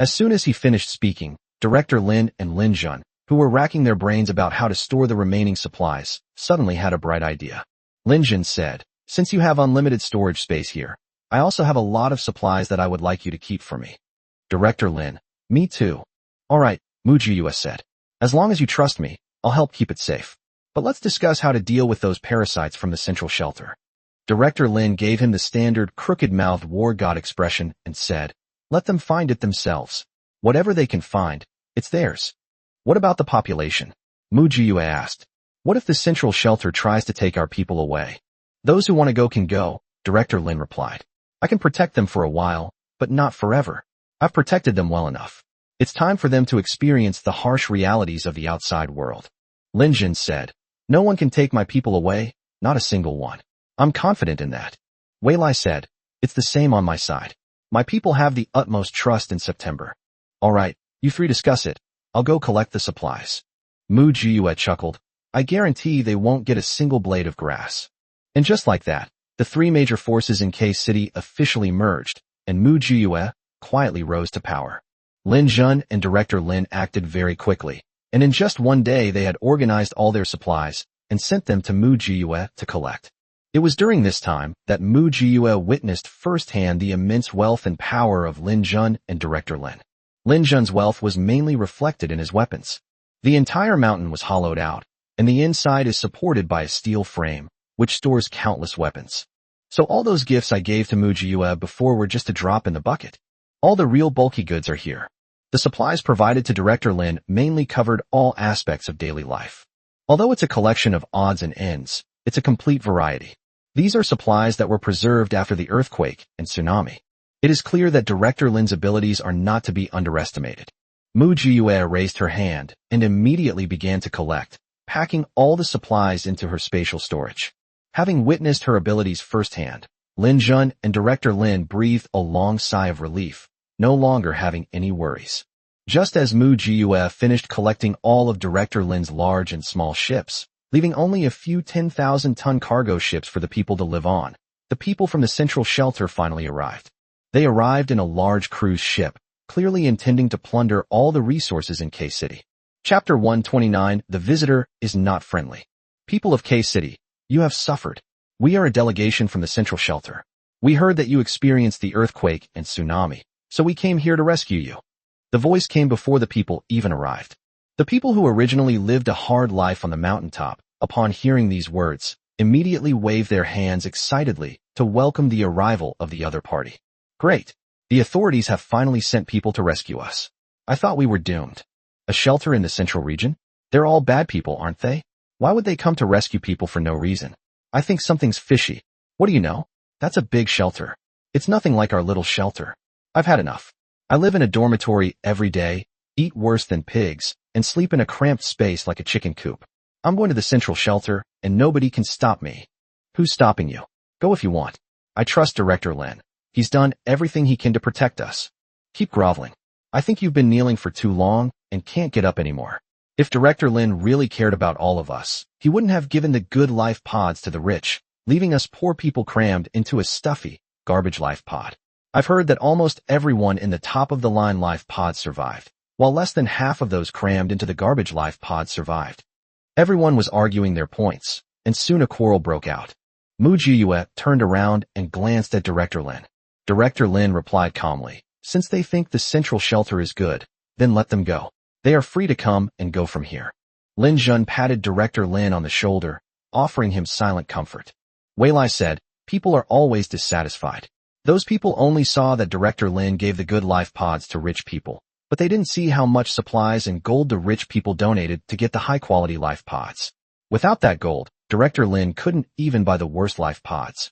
As soon as he finished speaking, Director Lin and Lin Jun, who were racking their brains about how to store the remaining supplies, suddenly had a bright idea. Lin Jun said, Since you have unlimited storage space here, I also have a lot of supplies that I would like you to keep for me. Director Lin, me too. Alright, Mujiua said. As long as you trust me, I'll help keep it safe. But let's discuss how to deal with those parasites from the central shelter. Director Lin gave him the standard crooked-mouthed war god expression and said, let them find it themselves. Whatever they can find, it's theirs. What about the population? Mujiua asked. What if the central shelter tries to take our people away? Those who want to go can go, Director Lin replied. I can protect them for a while, but not forever. I've protected them well enough. It's time for them to experience the harsh realities of the outside world. Lin Jin said, no one can take my people away, not a single one. I'm confident in that. Wei Lai said, it's the same on my side. My people have the utmost trust in September. Alright, you three discuss it. I'll go collect the supplies. Mujiua chuckled. I guarantee they won't get a single blade of grass. And just like that, the three major forces in K-City officially merged, and Mujiua quietly rose to power. Lin Jun and Director Lin acted very quickly, and in just one day they had organized all their supplies and sent them to Mujiua to collect. It was during this time that Mujiua witnessed firsthand the immense wealth and power of Lin Jun and Director Lin. Lin Jun's wealth was mainly reflected in his weapons. The entire mountain was hollowed out, and the inside is supported by a steel frame, which stores countless weapons. So all those gifts I gave to Mujiua before were just a drop in the bucket. All the real bulky goods are here. The supplies provided to Director Lin mainly covered all aspects of daily life. Although it's a collection of odds and ends, it's a complete variety. These are supplies that were preserved after the earthquake and tsunami. It is clear that Director Lin's abilities are not to be underestimated. Mujiua raised her hand and immediately began to collect, packing all the supplies into her spatial storage. Having witnessed her abilities firsthand, Lin Jun and Director Lin breathed a long sigh of relief, no longer having any worries. Just as Mujiua finished collecting all of Director Lin's large and small ships, leaving only a few 10,000-ton cargo ships for the people to live on, the people from the central shelter finally arrived. They arrived in a large cruise ship, clearly intending to plunder all the resources in K-City. Chapter 129, The Visitor is Not Friendly. People of K-City, you have suffered. We are a delegation from the central shelter. We heard that you experienced the earthquake and tsunami, so we came here to rescue you. The voice came before the people even arrived. The people who originally lived a hard life on the mountaintop, upon hearing these words, immediately waved their hands excitedly to welcome the arrival of the other party. Great! The authorities have finally sent people to rescue us. I thought we were doomed. A shelter in the central region? They're all bad people, aren't they? Why would they come to rescue people for no reason? I think something's fishy. What do you know? That's a big shelter. It's nothing like our little shelter. I've had enough. I live in a dormitory every day, eat worse than pigs, and sleep in a cramped space like a chicken coop. I'm going to the central shelter, and nobody can stop me. Who's stopping you? Go if you want. I trust Director Lin. He's done everything he can to protect us. Keep groveling. I think you've been kneeling for too long and can't get up anymore. If Director Lin really cared about all of us, he wouldn't have given the good life pods to the rich, leaving us poor people crammed into a stuffy, garbage life pod. I've heard that almost everyone in the top-of-the-line life pod survived, while less than half of those crammed into the garbage life pod survived. Everyone was arguing their points, and soon a quarrel broke out. Mujiua turned around and glanced at Director Lin. Director Lin replied calmly, since they think the central shelter is good, then let them go. They are free to come and go from here. Lin Jun patted Director Lin on the shoulder, offering him silent comfort. Wei Lai said, people are always dissatisfied. Those people only saw that Director Lin gave the good life pods to rich people, but they didn't see how much supplies and gold the rich people donated to get the high-quality life pods. Without that gold, Director Lin couldn't even buy the worst life pods.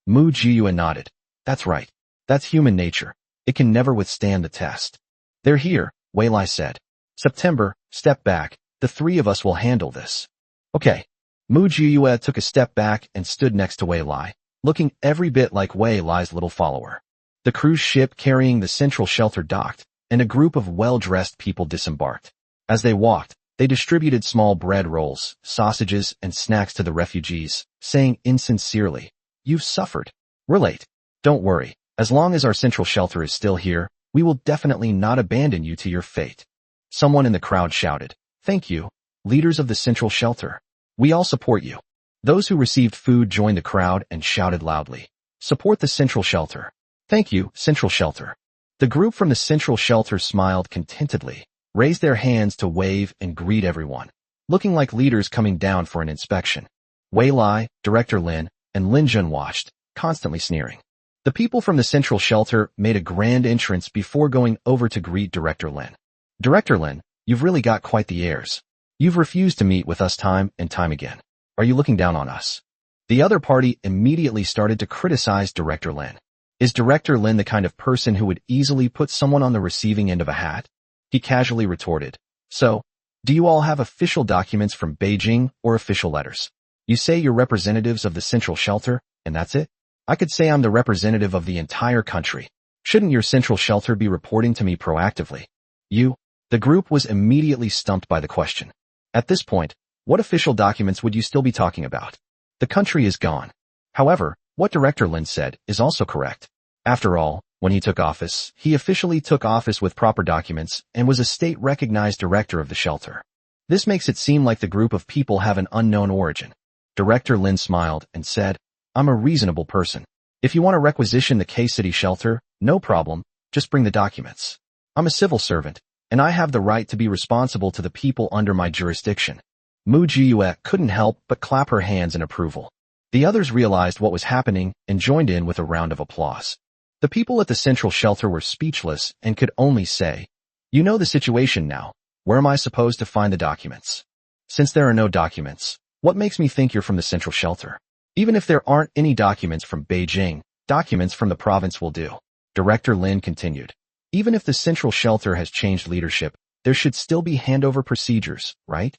Mujiua nodded. That's right. That's human nature. It can never withstand the test. They're here, Wei Lai said. September, step back. The three of us will handle this. Okay. Mujiua took a step back and stood next to Wei Lai, looking every bit like Wei Lai's little follower. The cruise ship carrying the central shelter docked, and a group of well-dressed people disembarked. As they walked, they distributed small bread rolls, sausages, and snacks to the refugees, saying insincerely, "You've suffered. We're late. Don't worry. As long as our central shelter is still here, we will definitely not abandon you to your fate." Someone in the crowd shouted, "Thank you, leaders of the central shelter. We all support you." Those who received food joined the crowd and shouted loudly, "Support the Central Shelter." "Thank you, Central Shelter." The group from the Central Shelter smiled contentedly, raised their hands to wave and greet everyone, looking like leaders coming down for an inspection. Wei Lai, Director Lin, and Lin Jun watched, constantly sneering. The people from the Central Shelter made a grand entrance before going over to greet Director Lin. "Director Lin, you've really got quite the airs. You've refused to meet with us time and time again. Are you looking down on us?" The other party immediately started to criticize Director Lin. Is Director Lin the kind of person who would easily put someone on the receiving end of a hat? He casually retorted, "So, do you all have official documents from Beijing or official letters? You say you're representatives of the Central Shelter, and that's it? I could say I'm the representative of the entire country. Shouldn't your Central Shelter be reporting to me proactively?" The group was immediately stumped by the question. At this point, what official documents would you still be talking about? The country is gone. However, what Director Lin said is also correct. After all, when he took office, he officially took office with proper documents and was a state-recognized director of the shelter. This makes it seem like the group of people have an unknown origin. Director Lin smiled and said, "I'm a reasonable person. If you want to requisition the K-City shelter, no problem, just bring the documents. I'm a civil servant, and I have the right to be responsible to the people under my jurisdiction." Mu Jiyue couldn't help but clap her hands in approval. The others realized what was happening and joined in with a round of applause. The people at the Central Shelter were speechless and could only say, "You know the situation now. Where am I supposed to find the documents?" "Since there are no documents, what makes me think you're from the Central Shelter? Even if there aren't any documents from Beijing, documents from the province will do." Director Lin continued, "Even if the Central Shelter has changed leadership, there should still be handover procedures, right?"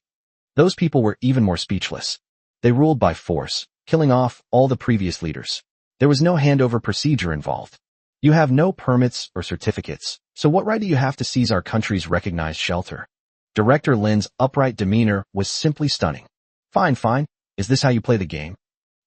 Those people were even more speechless. They ruled by force, killing off all the previous leaders. There was no handover procedure involved. "You have no permits or certificates, so what right do you have to seize our country's recognized shelter?" Director Lin's upright demeanor was simply stunning. Fine. Is this how you play the game?"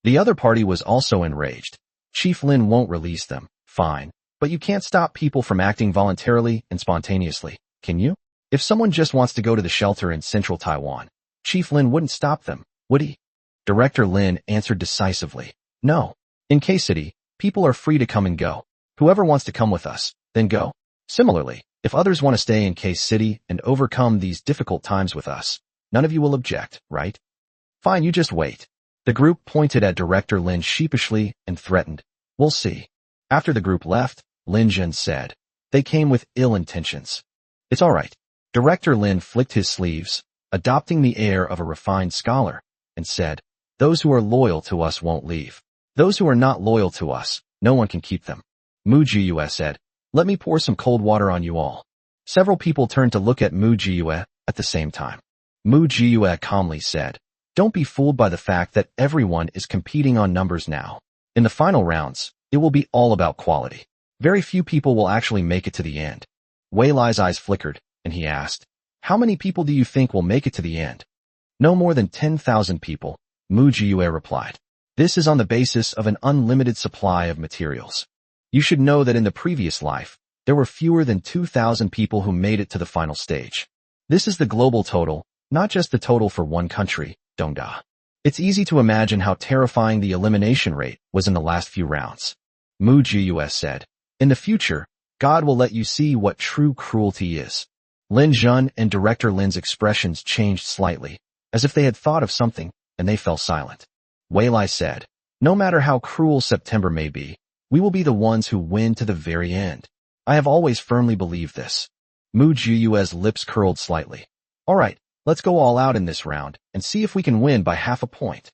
The other party was also enraged. "Chief Lin won't release them. Fine. But you can't stop people from acting voluntarily and spontaneously, can you? If someone just wants to go to the shelter in central Taiwan, Chief Lin wouldn't stop them, would he?" Director Lin answered decisively, "No. In K-City, people are free to come and go. Whoever wants to come with us, then go. Similarly, if others want to stay in K-City and overcome these difficult times with us, none of you will object, right? Fine, you just wait." The group pointed at Director Lin sheepishly and threatened, "We'll see." After the group left, Lin Jun said, "They came with ill intentions." "It's all right." Director Lin flicked his sleeves, adopting the air of a refined scholar, and said, "Those who are loyal to us won't leave. Those who are not loyal to us, no one can keep them." Mu Jiyue said, "Let me pour some cold water on you all." Several people turned to look at Mu Jiyue at the same time. Mu Jiyue calmly said, "Don't be fooled by the fact that everyone is competing on numbers now. In the final rounds, it will be all about quality. Very few people will actually make it to the end." Wei Lai's eyes flickered, and he asked, "How many people do you think will make it to the end?" "No more than 10,000 people," Mu Jiyue replied. "This is on the basis of an unlimited supply of materials. You should know that in the previous life, there were fewer than 2,000 people who made it to the final stage. This is the global total, not just the total for one country, Dongda. It's easy to imagine how terrifying the elimination rate was in the last few rounds." Mu Jiyue said, "In the future, God will let you see what true cruelty is." Lin Jun and Director Lin's expressions changed slightly, as if they had thought of something, and they fell silent. Wei Lai said, "No matter how cruel September may be, we will be the ones who win to the very end. I have always firmly believed this." Mu Jiyue's lips curled slightly. "All right, let's go all out in this round and see if we can win by half a point."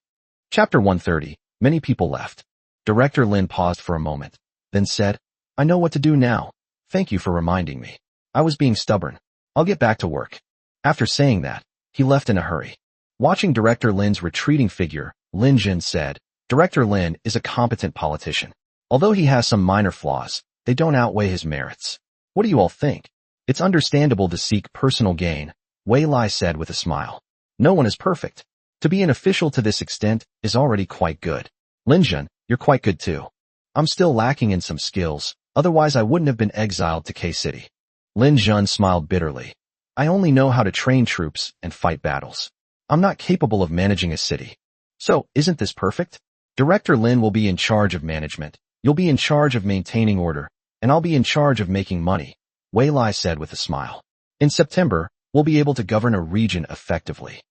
Chapter 130. Many people left. Director Lin paused for a moment, then said, "I know what to do now. Thank you for reminding me. I was being stubborn. I'll get back to work." After saying that, he left in a hurry. Watching Director Lin's retreating figure, Lin Jin said, "Director Lin is a competent politician. Although he has some minor flaws, they don't outweigh his merits. What do you all think?" "It's understandable to seek personal gain," Wei Lai said with a smile. "No one is perfect. To be an official to this extent is already quite good. Lin Jin, you're quite good too. I'm still lacking in some skills, otherwise I wouldn't have been exiled to K-City." Lin Jun smiled bitterly. "I only know how to train troops and fight battles. I'm not capable of managing a city." So, isn't this perfect? Director Lin will be in charge of management, you'll be in charge of maintaining order, and I'll be in charge of making money, Wei Lai said with a smile. In September, we'll be able to govern a region effectively.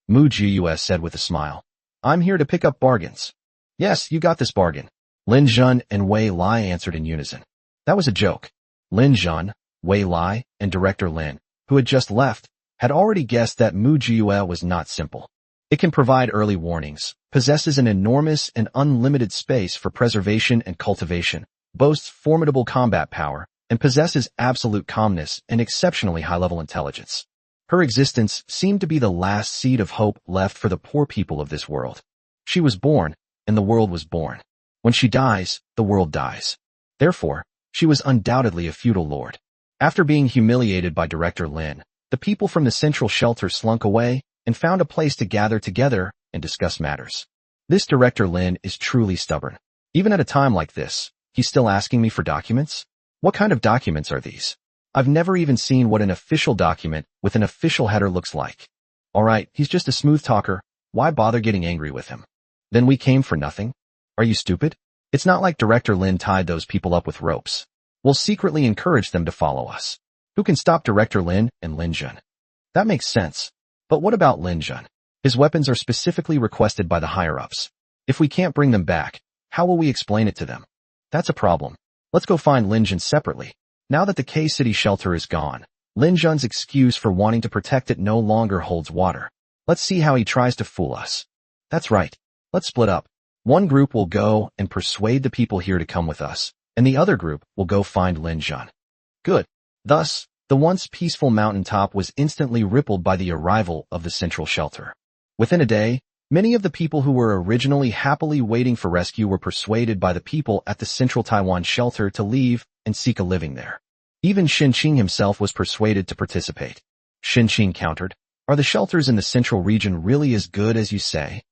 Mu Jiu said with a smile. I'm here to pick up bargains. Yes, you got this bargain. Lin Jun and Wei Lai answered in unison. That was a joke. Lin Jun, Wei Lai, and Director Lin, who had just left, had already guessed that Mu Jiu was not simple. It can provide early warnings, possesses an enormous and unlimited space for preservation and cultivation, boasts formidable combat power, and possesses absolute calmness and exceptionally high-level intelligence. Her existence seemed to be the last seed of hope left for the poor people of this world. She was born, and the world was born. When she dies, the world dies. Therefore, she was undoubtedly a feudal lord. After being humiliated by Director Lin, the people from the central shelter slunk away and found a place to gather together and discuss matters. This Director Lin is truly stubborn. Even at a time like this, he's still asking me for documents? What kind of documents are these? I've never even seen what an official document with an official header looks like. Alright, he's just a smooth talker. Why bother getting angry with him? Then we came for nothing? Are you stupid? It's not like Director Lin tied those people up with ropes. We'll secretly encourage them to follow us. Who can stop Director Lin and Lin Jun? That makes sense. But what about Lin Jun? His weapons are specifically requested by the higher-ups. If we can't bring them back, how will we explain it to them? That's a problem. Let's go find Lin Jun separately. Now that the K-City shelter is gone, Lin Jun's excuse for wanting to protect it no longer holds water. Let's see how he tries to fool us. That's right. Let's split up. One group will go and persuade the people here to come with us, and the other group will go find Lin Jun. Good. Thus, the once peaceful mountaintop was instantly rippled by the arrival of the central shelter. Within a day, many of the people who were originally happily waiting for rescue were persuaded by the people at the central Taiwan shelter to leave and seek a living there. Even Xinqing himself was persuaded to participate. Xinqing countered, "Are the shelters in the central region really as good as you say?"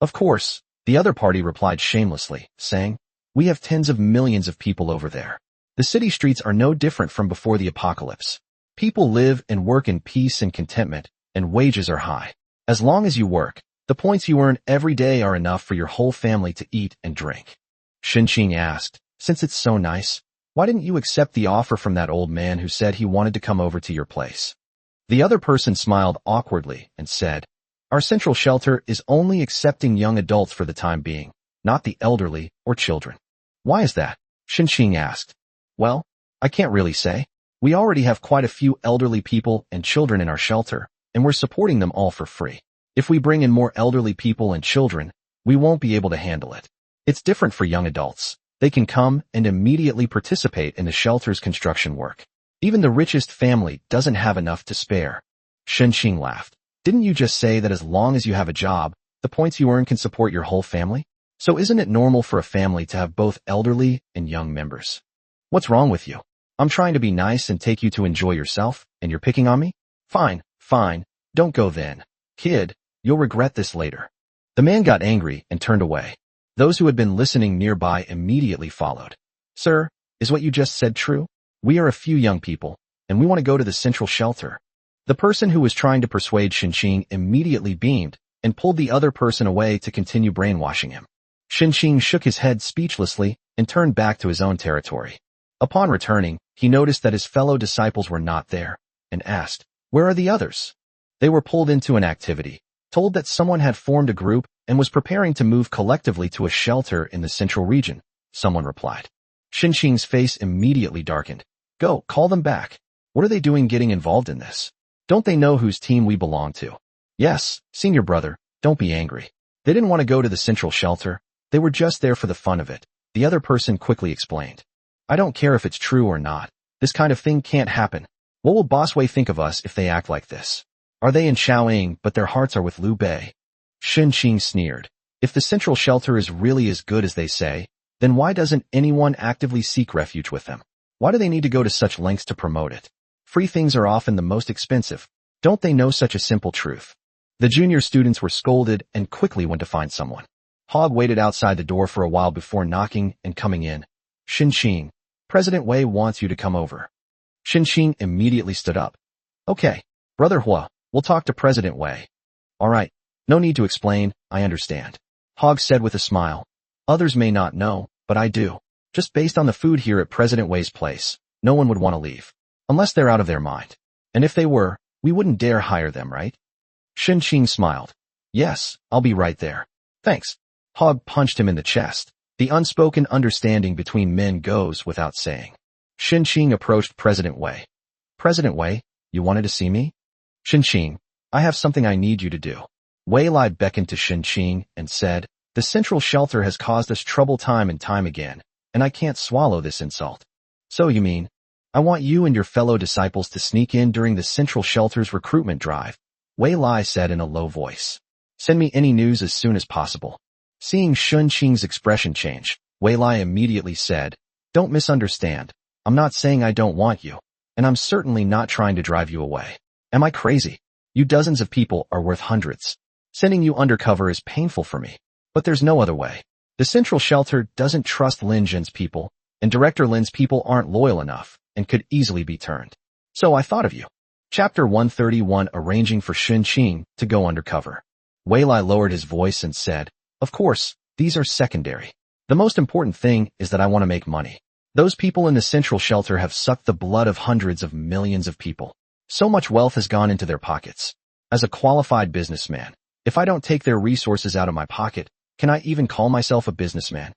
"Of course," the other party replied shamelessly, saying, "We have tens of millions of people over there. The city streets are no different from before the apocalypse. People live and work in peace and contentment, and wages are high. As long as you work, the points you earn every day are enough for your whole family to eat and drink." Xinqing asked, "Since it's so nice, why didn't you accept the offer from that old man who said he wanted to come over to your place?" The other person smiled awkwardly and said, "Our central shelter is only accepting young adults for the time being, not the elderly or children." "Why is that?" Xinqing asked. "Well, I can't really say. We already have quite a few elderly people and children in our shelter, and we're supporting them all for free. If we bring in more elderly people and children, we won't be able to handle it. It's different for young adults. They can come and immediately participate in the shelter's construction work. Even the richest family doesn't have enough to spare." Xinqing laughed. "Didn't you just say that as long as you have a job, the points you earn can support your whole family? So isn't it normal for a family to have both elderly and young members? What's wrong with you? I'm trying to be nice and take you to enjoy yourself, and you're picking on me? Fine, fine, don't go then. Kid, you'll regret this later." The man got angry and turned away. Those who had been listening nearby immediately followed. "Sir, is what you just said true? We are a few young people, and we want to go to the central shelter." The person who was trying to persuade Xinqing immediately beamed and pulled the other person away to continue brainwashing him. Xinqing shook his head speechlessly and turned back to his own territory. Upon returning, he noticed that his fellow disciples were not there, and asked, "Where are the others?" They were pulled into an activity, told that someone had formed a group and was preparing to move collectively to a shelter in the central region, someone replied. Xinqing's face immediately darkened. "Go, call them back. What are they doing getting involved in this? Don't they know whose team we belong to?" "Yes, senior brother, don't be angry. They didn't want to go to the central shelter. They were just there for the fun of it," the other person quickly explained. "I don't care if it's true or not. This kind of thing can't happen. What will Boss Wei think of us if they act like this? Are they in Shaoying but their hearts are with Liu Bei?" Xinqing sneered. "If the central shelter is really as good as they say, then why doesn't anyone actively seek refuge with them? Why do they need to go to such lengths to promote it? Free things are often the most expensive. Don't they know such a simple truth?" The junior students were scolded and quickly went to find someone. Hog waited outside the door for a while before knocking and coming in. "Xinqing, President Wei wants you to come over." Xinqing immediately stood up. "Okay, Brother Hua, we'll talk to President Wei." "All right, no need to explain, I understand." Hogg said with a smile. Others may not know, but I do. Just based on the food here at President Wei's place, no one would want to leave. Unless they're out of their mind. And if they were, we wouldn't dare hire them, right? Shin-Ching smiled. Yes, I'll be right there. Thanks. Hogg punched him in the chest. The unspoken understanding between men goes without saying. Shin-Ching approached President Wei. President Wei, you wanted to see me? Shin-Ching, I have something I need you to do. Wei Lai beckoned to Shin-Ching and said, the central shelter has caused us trouble time and time again, and I can't swallow this insult. So you mean, I want you and your fellow disciples to sneak in during the central shelter's recruitment drive, Wei Lai said in a low voice. Send me any news as soon as possible. Seeing Shin-Ching's expression change, Wei Lai immediately said, don't misunderstand. I'm not saying I don't want you, and I'm certainly not trying to drive you away. Am I crazy? You dozens of people are worth hundreds. Sending you undercover is painful for me, but there's no other way. The central shelter doesn't trust Lin Jin's people, and Director Lin's people aren't loyal enough and could easily be turned. So I thought of you. Chapter 131 Arranging for Shin-Ching to go undercover. Wei Lai lowered his voice and said, of course, these are secondary. The most important thing is that I want to make money. Those people in the central shelter have sucked the blood of hundreds of millions of people. So much wealth has gone into their pockets. As a qualified businessman, if I don't take their resources out of my pocket, can I even call myself a businessman?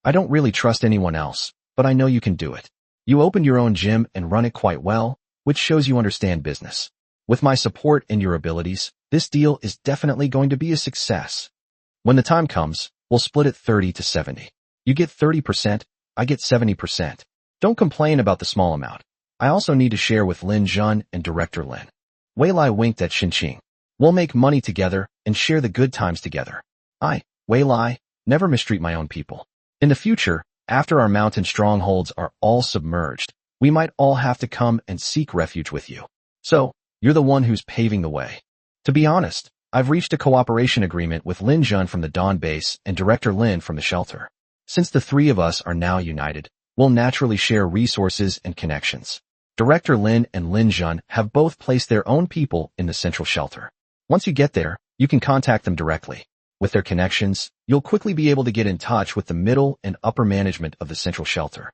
I don't really trust anyone else, but I know you can do it. You opened your own gym and run it quite well, which shows you understand business. With my support and your abilities, this deal is definitely going to be a success. When the time comes, we'll split it 30 to 70. You get 30%, I get 70%. Don't complain about the small amount. I also need to share with Lin Jun and Director Lin. Wei Lai winked at Shin-Ching. We'll make money together and share the good times together. Wei Lai, never mistreat my own people. In the future, after our mountain strongholds are all submerged, we might all have to come and seek refuge with you. So, you're the one who's paving the way. To be honest, I've reached a cooperation agreement with Lin Jun from the Dawn base and Director Lin from the shelter. Since the three of us are now united, we'll naturally share resources and connections. Director Lin and Lin Jun have both placed their own people in the central shelter. Once you get there, you can contact them directly. With their connections, you'll quickly be able to get in touch with the middle and upper management of the central shelter.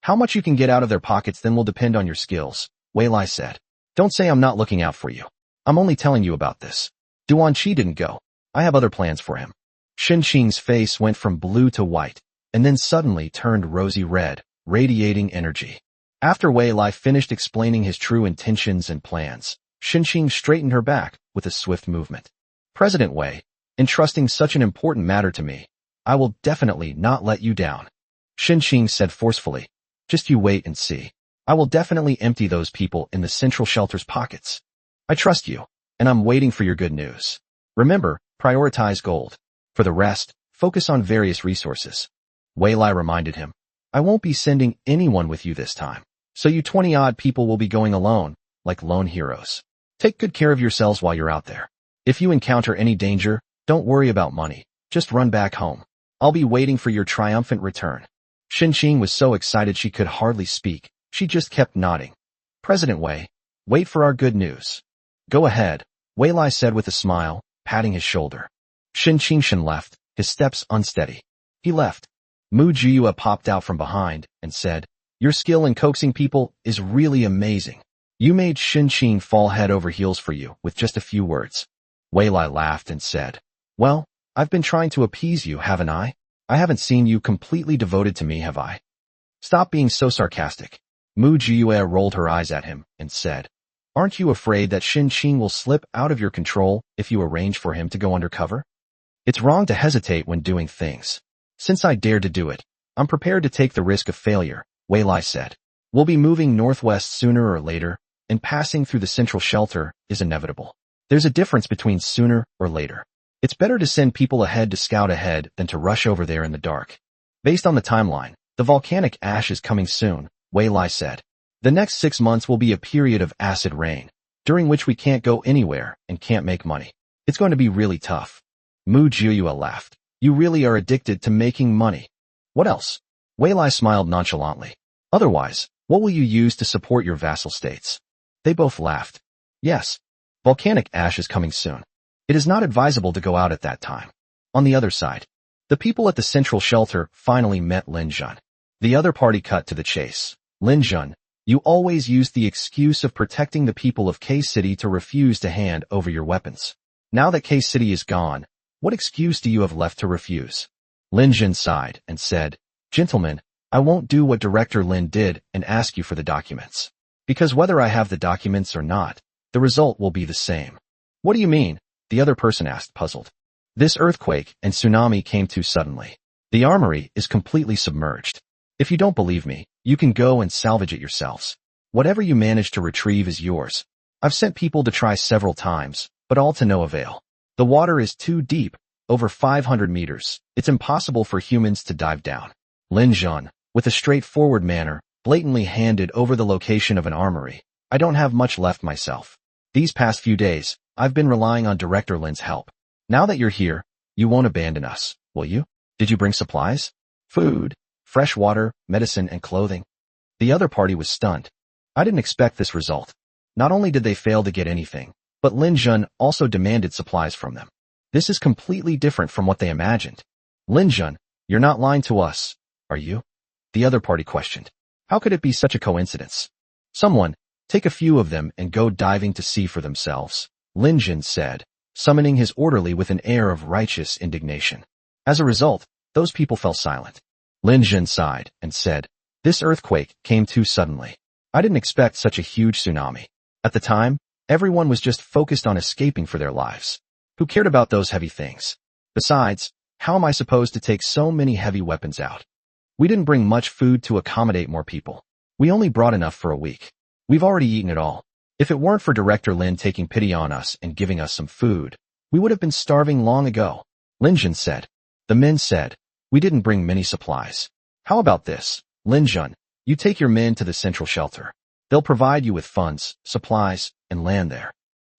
How much you can get out of their pockets then will depend on your skills, Wei Lai said. Don't say I'm not looking out for you. I'm only telling you about this. Duan Qi didn't go. I have other plans for him. Shin-Ching's face went from blue to white, and then suddenly turned rosy red, radiating energy. After Wei Lai finished explaining his true intentions and plans, Shin-Ching straightened her back with a swift movement. President Wei, entrusting such an important matter to me, I will definitely not let you down. Shin-Ching said forcefully. Just you wait and see. I will definitely empty those people in the central shelter's pockets. I trust you, and I'm waiting for your good news. Remember, prioritize gold. For the rest, focus on various resources. Wei Lai reminded him. I won't be sending anyone with you this time, so you 20-odd people will be going alone, like lone heroes. Take good care of yourselves while you're out there. If you encounter any danger, don't worry about money. Just run back home. I'll be waiting for your triumphant return. Shin-Ching was so excited she could hardly speak. She just kept nodding. President Wei, wait for our good news. Go ahead, Wei Lai said with a smile, patting his shoulder. Shin-Ching left, his steps unsteady. He left. Mu Jiyue popped out from behind and said, your skill in coaxing people is really amazing. You made Shin-Ching fall head over heels for you with just a few words. Wei Lai laughed and said, well, I've been trying to appease you, haven't I? I haven't seen you completely devoted to me, have I? Stop being so sarcastic. Mu Jiyue rolled her eyes at him and said, aren't you afraid that Shin-Ching will slip out of your control if you arrange for him to go undercover? It's wrong to hesitate when doing things. Since I dared to do it, I'm prepared to take the risk of failure, Wei Lai said. We'll be moving northwest sooner or later, and passing through the central shelter is inevitable. There's a difference between sooner or later. It's better to send people ahead to scout ahead than to rush over there in the dark. Based on the timeline, the volcanic ash is coming soon, Wei Lai said. The next 6 months will be a period of acid rain, during which we can't go anywhere and can't make money. It's going to be really tough. Mu Jiyue laughed. You really are addicted to making money. What else? Wei Lai smiled nonchalantly. Otherwise, what will you use to support your vassal states? They both laughed. Yes. Volcanic ash is coming soon. It is not advisable to go out at that time. On the other side, the people at the central shelter finally met Lin Jun. The other party cut to the chase. Lin Jun, you always used the excuse of protecting the people of K-City to refuse to hand over your weapons. Now that K-City is gone, what excuse do you have left to refuse? Lin Jun sighed and said, Gentlemen, I won't do what Director Lin did and ask you for the documents. Because whether I have the documents or not, the result will be the same. What do you mean? The other person asked, puzzled. This earthquake and tsunami came too suddenly. The armory is completely submerged. If you don't believe me, you can go and salvage it yourselves. Whatever you manage to retrieve is yours. I've sent people to try several times, but all to no avail. The water is too deep, over 500 meters. It's impossible for humans to dive down. Lin Jun, with a straightforward manner, blatantly handed over the location of an armory. I don't have much left myself. These past few days, I've been relying on Director Lin's help. Now that you're here, you won't abandon us, will you? Did you bring supplies? Food, fresh water, medicine, and clothing? The other party was stunned. I didn't expect this result. Not only did they fail to get anything, but Lin Jun also demanded supplies from them. This is completely different from what they imagined. Lin Jun, you're not lying to us, are you? The other party questioned. How could it be such a coincidence? Someone, take a few of them and go diving to see for themselves, Lin Jun said, summoning his orderly with an air of righteous indignation. As a result, those people fell silent. Lin Jun sighed and said, This earthquake came too suddenly. I didn't expect such a huge tsunami. At the time, everyone was just focused on escaping for their lives. Who cared about those heavy things? Besides, how am I supposed to take so many heavy weapons out? We didn't bring much food to accommodate more people. We only brought enough for a week. We've already eaten it all. If it weren't for Director Lin taking pity on us and giving us some food, we would have been starving long ago, Lin Jun said. The men said, We didn't bring many supplies. How about this, Lin Jun? You take your men to the central shelter. They'll provide you with funds, supplies, and land there.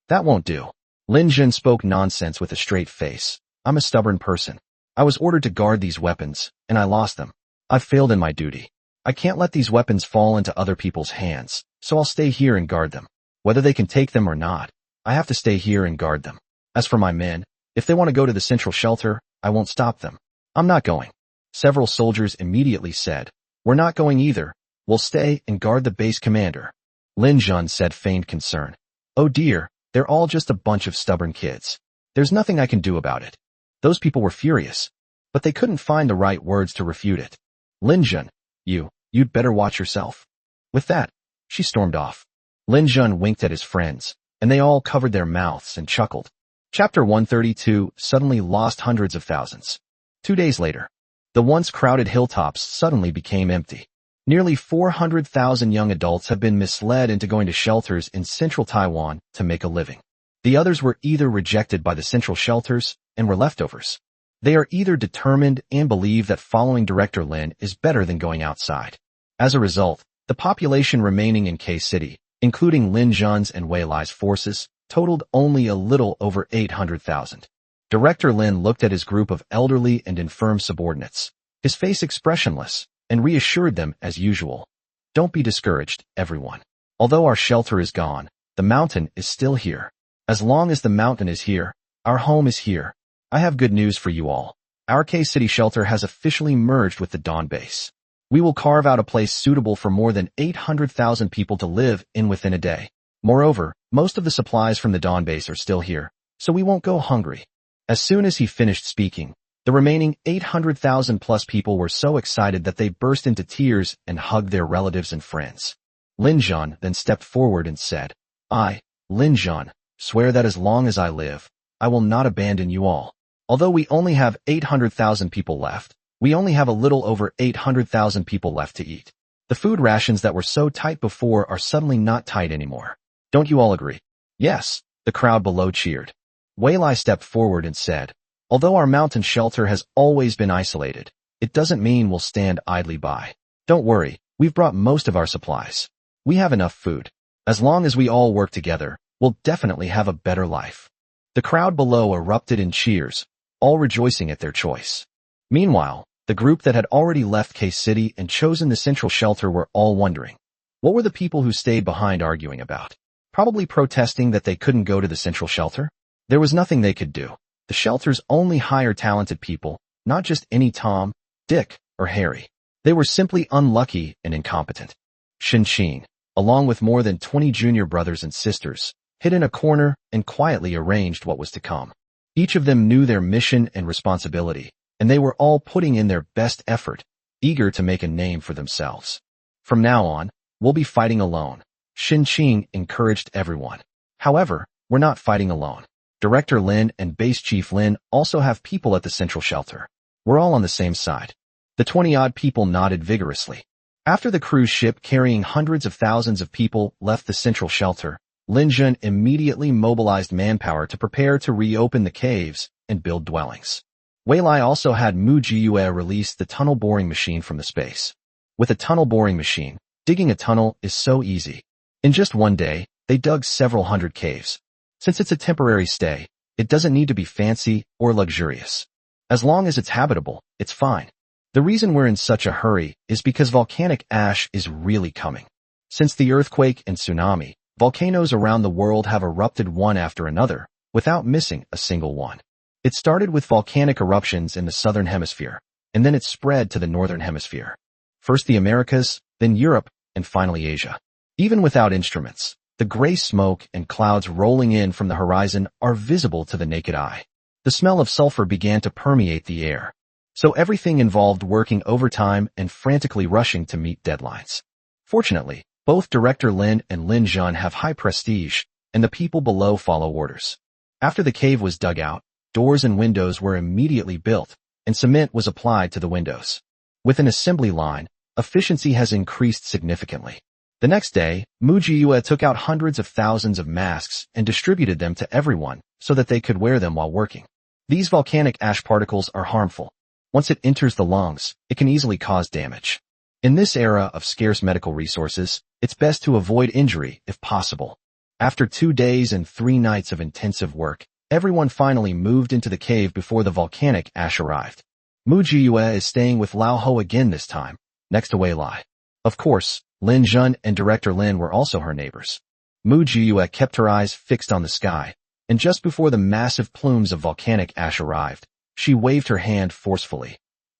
That won't do. Lin Jun spoke nonsense with a straight face. I'm a stubborn person. I was ordered to guard these weapons, and I lost them. I've failed in my duty. I can't let these weapons fall into other people's hands, so I'll stay here and guard them. Whether they can take them or not, I have to stay here and guard them. As for my men, if they want to go to the central shelter, I won't stop them. I'm not going. Several soldiers immediately said, We're not going either. We'll stay and guard the base commander. Lin Jun said, feigned concern. Oh dear, they're all just a bunch of stubborn kids. There's nothing I can do about it. Those people were furious, but they couldn't find the right words to refute it. Lin Jun, you'd better watch yourself. With that, she stormed off. Lin Jun winked at his friends, and they all covered their mouths and chuckled. Chapter 132 suddenly lost hundreds of thousands. 2 days later, the once crowded hilltops suddenly became empty. Nearly 400,000 young adults have been misled into going to shelters in central Taiwan to make a living. The others were either rejected by the central shelters and were leftovers. They are either determined and believe that following Director Lin is better than going outside. As a result, the population remaining in K-City, including Lin Jun's and Wei Lai's forces, totaled only a little over 800,000. Director Lin looked at his group of elderly and infirm subordinates, his face expressionless, and reassured them as usual. Don't be discouraged, everyone. Although our shelter is gone, the mountain is still here. As long as the mountain is here, our home is here. I have good news for you all. Our K-City shelter has officially merged with the Dawn base. We will carve out a place suitable for more than 800,000 people to live in within a day. Moreover, most of the supplies from the Dawn base are still here, so we won't go hungry. As soon as he finished speaking, the remaining 800,000 plus people were so excited that they burst into tears and hugged their relatives and friends. Lin Jun then stepped forward and said, I, Lin Jun, swear that as long as I live, I will not abandon you all. Although we only have 800,000 people left, we only have a little over 800,000 people left to eat. The food rations that were so tight before are suddenly not tight anymore. Don't you all agree? Yes, the crowd below cheered. Wei Lai stepped forward and said, Although our mountain shelter has always been isolated, it doesn't mean we'll stand idly by. Don't worry, we've brought most of our supplies. We have enough food. As long as we all work together, we'll definitely have a better life. The crowd below erupted in cheers, all rejoicing at their choice. Meanwhile, the group that had already left K-City and chosen the central shelter were all wondering. What were the people who stayed behind arguing about? Probably protesting that they couldn't go to the central shelter? There was nothing they could do. The shelters only hire talented people, not just any Tom, Dick, or Harry. They were simply unlucky and incompetent. Shin, along with more than 20 junior brothers and sisters, hid in a corner and quietly arranged what was to come. Each of them knew their mission and responsibility, and they were all putting in their best effort, eager to make a name for themselves. From now on, we'll be fighting alone, Shin encouraged everyone. However, we're not fighting alone. Director Lin and Base Chief Lin also have people at the central shelter. We're all on the same side. The 20-odd people nodded vigorously. After the cruise ship carrying hundreds of thousands of people left the central shelter, Lin Jun immediately mobilized manpower to prepare to reopen the caves and build dwellings. Wei Lai also had Mu Jiyue release the tunnel boring machine from the space. With a tunnel boring machine, digging a tunnel is so easy. In just one day, they dug several hundred caves. Since it's a temporary stay, it doesn't need to be fancy or luxurious. As long as it's habitable, it's fine. The reason we're in such a hurry is because volcanic ash is really coming. Since the earthquake and tsunami, volcanoes around the world have erupted one after another, without missing a single one. It started with volcanic eruptions in the southern hemisphere, and then it spread to the northern hemisphere. First the Americas, then Europe, and finally Asia. Even without instruments, the gray smoke and clouds rolling in from the horizon are visible to the naked eye. The smell of sulfur began to permeate the air. So everything involved working overtime and frantically rushing to meet deadlines. Fortunately, both Director Lin and Lin Jun have high prestige, and the people below follow orders. After the cave was dug out, doors and windows were immediately built, and cement was applied to the windows. With an assembly line, efficiency has increased significantly. The next day, Mu Jiyue took out hundreds of thousands of masks and distributed them to everyone so that they could wear them while working. These volcanic ash particles are harmful. Once it enters the lungs, it can easily cause damage. In this era of scarce medical resources, it's best to avoid injury if possible. After 2 days and 3 nights of intensive work, everyone finally moved into the cave before the volcanic ash arrived. Mu Jiyue is staying with Lao Ho again this time, next to Wei Lai. Of course, Lin Jun and Director Lin were also her neighbors. Mu Jiyue kept her eyes fixed on the sky, and just before the massive plumes of volcanic ash arrived, she waved her hand forcefully.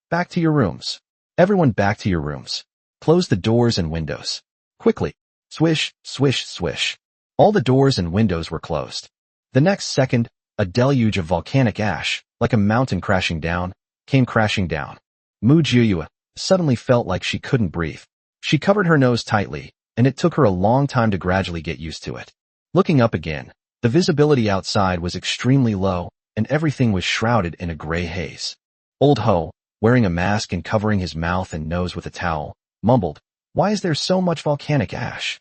Back to your rooms. Everyone back to your rooms. Close the doors and windows. Quickly. Swish, swish, swish. All the doors and windows were closed. The next second, a deluge of volcanic ash, like a mountain crashing down, came crashing down. Mu Jiyue suddenly felt like she couldn't breathe. She covered her nose tightly, and it took her a long time to gradually get used to it. Looking up again, the visibility outside was extremely low, and everything was shrouded in a gray haze. Old Ho, wearing a mask and covering his mouth and nose with a towel, mumbled, "Why is there so much volcanic ash?"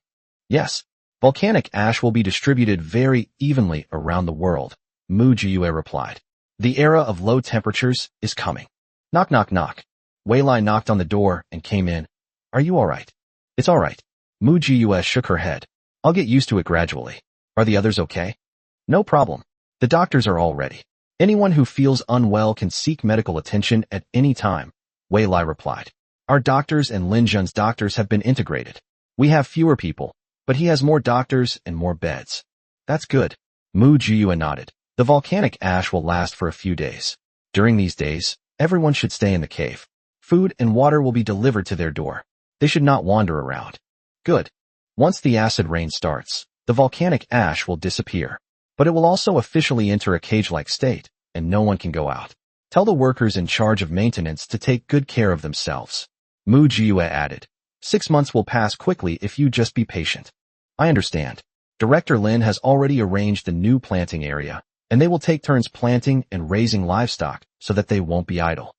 "Yes, volcanic ash will be distributed very evenly around the world," Mu Jiyue replied. "The era of low temperatures is coming." Knock, knock, knock. Wei Lai knocked on the door and came in. "Are you all right?" "It's all right." Mu Jiyue shook her head. "I'll get used to it gradually. Are the others okay?" "No problem. The doctors are all ready. Anyone who feels unwell can seek medical attention at any time," Wei Lai replied. "Our doctors and Lin Jun's doctors have been integrated. We have fewer people, but he has more doctors and more beds." "That's good." Mu Jiyue nodded. "The volcanic ash will last for a few days. During these days, everyone should stay in the cave. Food and water will be delivered to their door. They should not wander around." "Good. Once the acid rain starts, the volcanic ash will disappear. But it will also officially enter a cage-like state, and no one can go out. Tell the workers in charge of maintenance to take good care of themselves." Mu Jiyue added. 6 months will pass quickly if you just be patient." "I understand. Director Lin has already arranged the new planting area, and they will take turns planting and raising livestock so that they won't be idle."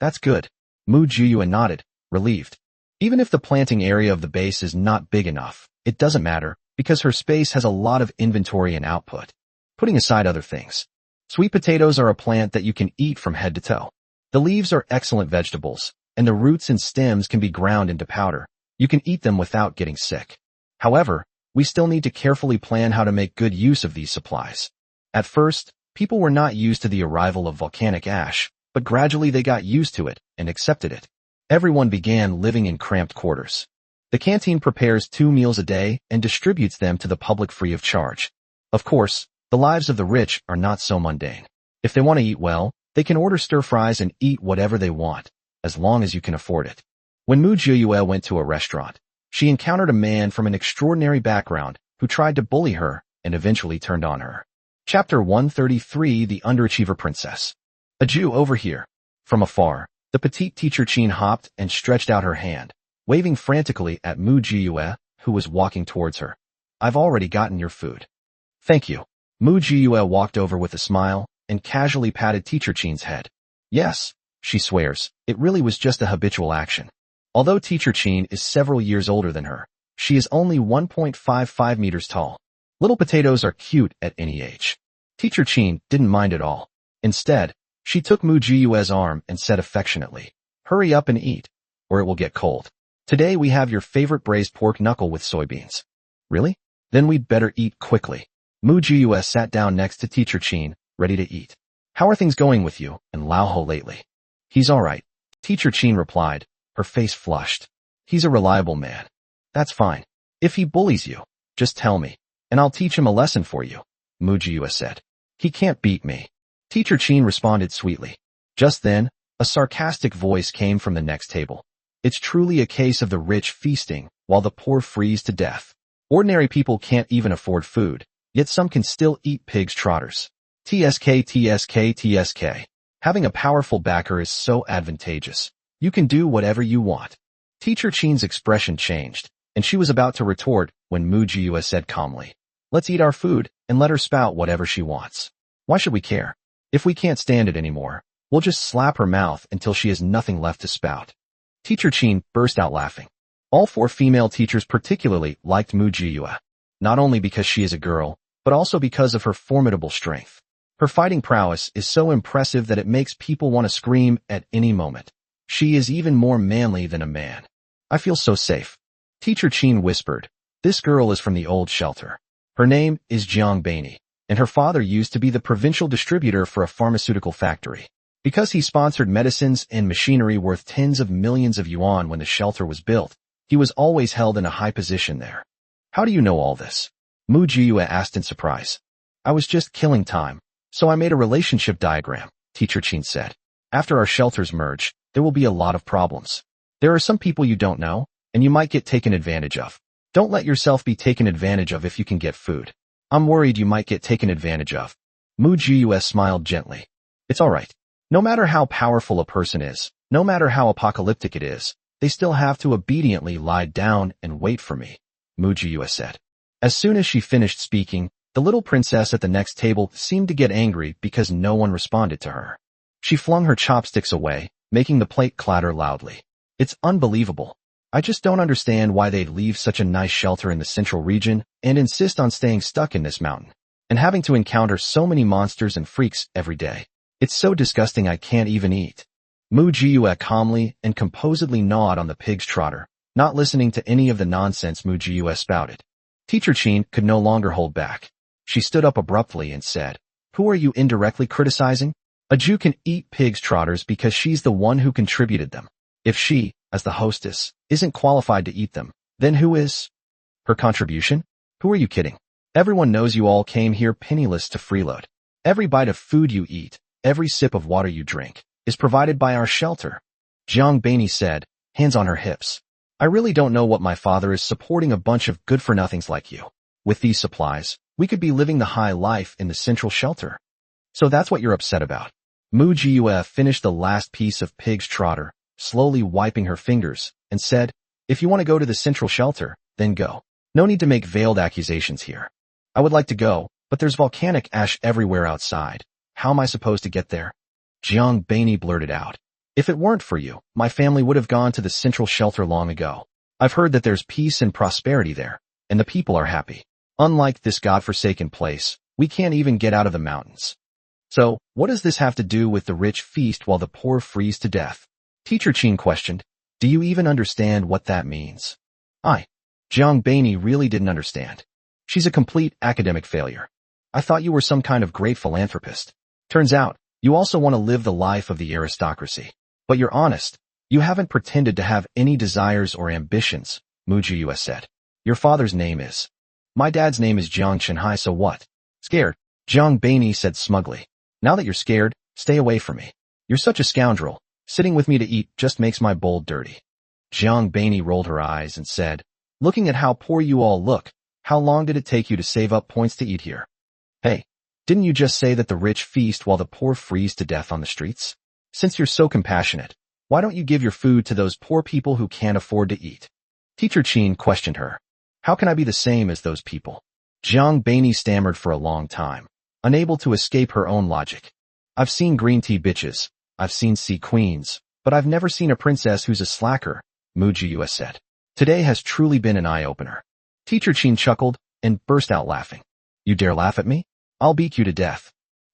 "That's good." Mu Jiyue nodded, relieved. Even if the planting area of the base is not big enough, it doesn't matter, because her space has a lot of inventory and output. Putting aside other things, sweet potatoes are a plant that you can eat from head to toe. The leaves are excellent vegetables, and the roots and stems can be ground into powder. You can eat them without getting sick. However, we still need to carefully plan how to make good use of these supplies. At first, people were not used to the arrival of volcanic ash, but gradually they got used to it and accepted it. Everyone began living in cramped quarters. The canteen prepares 2 meals a day and distributes them to the public free of charge. Of course, the lives of the rich are not so mundane. If they want to eat well, they can order stir fries and eat whatever they want, as long as you can afford it. When Mu Jiuyue went to a restaurant, she encountered a man from an extraordinary background who tried to bully her and eventually turned on her. Chapter 133, The Underachiever Princess. A Jew over here. From afar, the petite teacher Chin hopped and stretched out her hand, waving frantically at Mu Jiuyue, who was walking towards her. I've already gotten your food. Thank you. Mu Jiuyue walked over with a smile and casually patted teacher Chin's head. Yes, she swears, it really was just a habitual action. Although teacher Chin is several years older than her, she is only 1.55 meters tall. Little potatoes are cute at any age. Teacher Chin didn't mind at all. Instead, she took Mu Jiuyue's arm and said affectionately, hurry up and eat, or it will get cold. Today we have your favorite braised pork knuckle with soybeans. Really? Then we'd better eat quickly. Mu Jiuyue sat down next to teacher Chin, ready to eat. How are things going with you and Lao Ho lately? He's alright. Teacher Chin replied, her face flushed. He's a reliable man. That's fine. If he bullies you, just tell me, and I'll teach him a lesson for you, Mu Jiuyue said. He can't beat me. Teacher Chin responded sweetly. Just then, a sarcastic voice came from the next table. It's truly a case of the rich feasting while the poor freeze to death. Ordinary people can't even afford food, yet some can still eat pig's trotters. TSK. Having a powerful backer is so advantageous. You can do whatever you want. Teacher Chin's expression changed, and she was about to retort when Mu Jiuyue said calmly, let's eat our food and let her spout whatever she wants. Why should we care? If we can't stand it anymore, we'll just slap her mouth until she has nothing left to spout. Teacher Chin burst out laughing. All four female teachers particularly liked Mu Jiuyue, not only because she is a girl, but also because of her formidable strength. Her fighting prowess is so impressive that it makes people want to scream at any moment. She is even more manly than a man. I feel so safe. Teacher Chin whispered, this girl is from the old shelter. Her name is Jiang Baini, and her father used to be the provincial distributor for a pharmaceutical factory. Because he sponsored medicines and machinery worth tens of millions of yuan when the shelter was built, he was always held in a high position there. How do you know all this? Mu Jiuyue asked in surprise. I was just killing time, so I made a relationship diagram, Teacher Chin said. After our shelters merge, there will be a lot of problems. There are some people you don't know, and you might get taken advantage of. Don't let yourself be taken advantage of if you can get food. I'm worried you might get taken advantage of. Mu Jiuyue smiled gently. It's alright. No matter how powerful a person is, no matter how apocalyptic it is, they still have to obediently lie down and wait for me, Mu Jiuyue said. As soon as she finished speaking, the little princess at the next table seemed to get angry because no one responded to her. She flung her chopsticks away, making the plate clatter loudly. It's unbelievable. I just don't understand why they'd leave such a nice shelter in the central region and insist on staying stuck in this mountain, and having to encounter so many monsters and freaks every day. It's so disgusting I can't even eat. Mu Jiuyue calmly and composedly gnawed on the pig's trotter, not listening to any of the nonsense Mu Jiuyue spouted. Teacher Chin could no longer hold back. She stood up abruptly and said, who are you indirectly criticizing? A Jew can eat pig's trotters because she's the one who contributed them. If she, as the hostess, isn't qualified to eat them, then who is? Her contribution? Who are you kidding? Everyone knows you all came here penniless to freeload. Every bite of food you eat, every sip of water you drink, is provided by our shelter. Jiang Baini said, hands on her hips. I really don't know what my father is supporting a bunch of good-for-nothings like you. With these supplies, we could be living the high life in the central shelter. So that's what you're upset about. Mu Jiuyue finished the last piece of pig's trotter, slowly wiping her fingers, and said, if you want to go to the central shelter, then go. No need to make veiled accusations here. I would like to go, but there's volcanic ash everywhere outside. How am I supposed to get there? Jiang Baini blurted out. If it weren't for you, my family would have gone to the central shelter long ago. I've heard that there's peace and prosperity there, and the people are happy. Unlike this godforsaken place, we can't even get out of the mountains. So, what does this have to do with the rich feast while the poor freeze to death? Teacher Chin questioned. Do you even understand what that means? Jiang Baini really didn't understand. She's a complete academic failure. I thought you were some kind of great philanthropist. Turns out, you also want to live the life of the aristocracy. But you're honest. You haven't pretended to have any desires or ambitions, Mu Jiuyue said. Your father's name is. My dad's name is Jiang Chenhai, so what? Scared? Jiang Baini said smugly. Now that you're scared, stay away from me. You're such a scoundrel. Sitting with me to eat just makes my bowl dirty. Jiang Bainey rolled her eyes and said, looking at how poor you all look, how long did it take you to save up points to eat here? Hey, didn't you just say that the rich feast while the poor freeze to death on the streets? Since you're so compassionate, why don't you give your food to those poor people who can't afford to eat? Teacher Chin questioned her. How can I be the same as those people? Jiang Bainey stammered for a long time, unable to escape her own logic. I've seen green tea bitches, I've seen sea queens, but I've never seen a princess who's a slacker, Mu Jiyue said. Today has truly been an eye-opener. Teacher Chin chuckled and burst out laughing. You dare laugh at me? I'll beat you to death.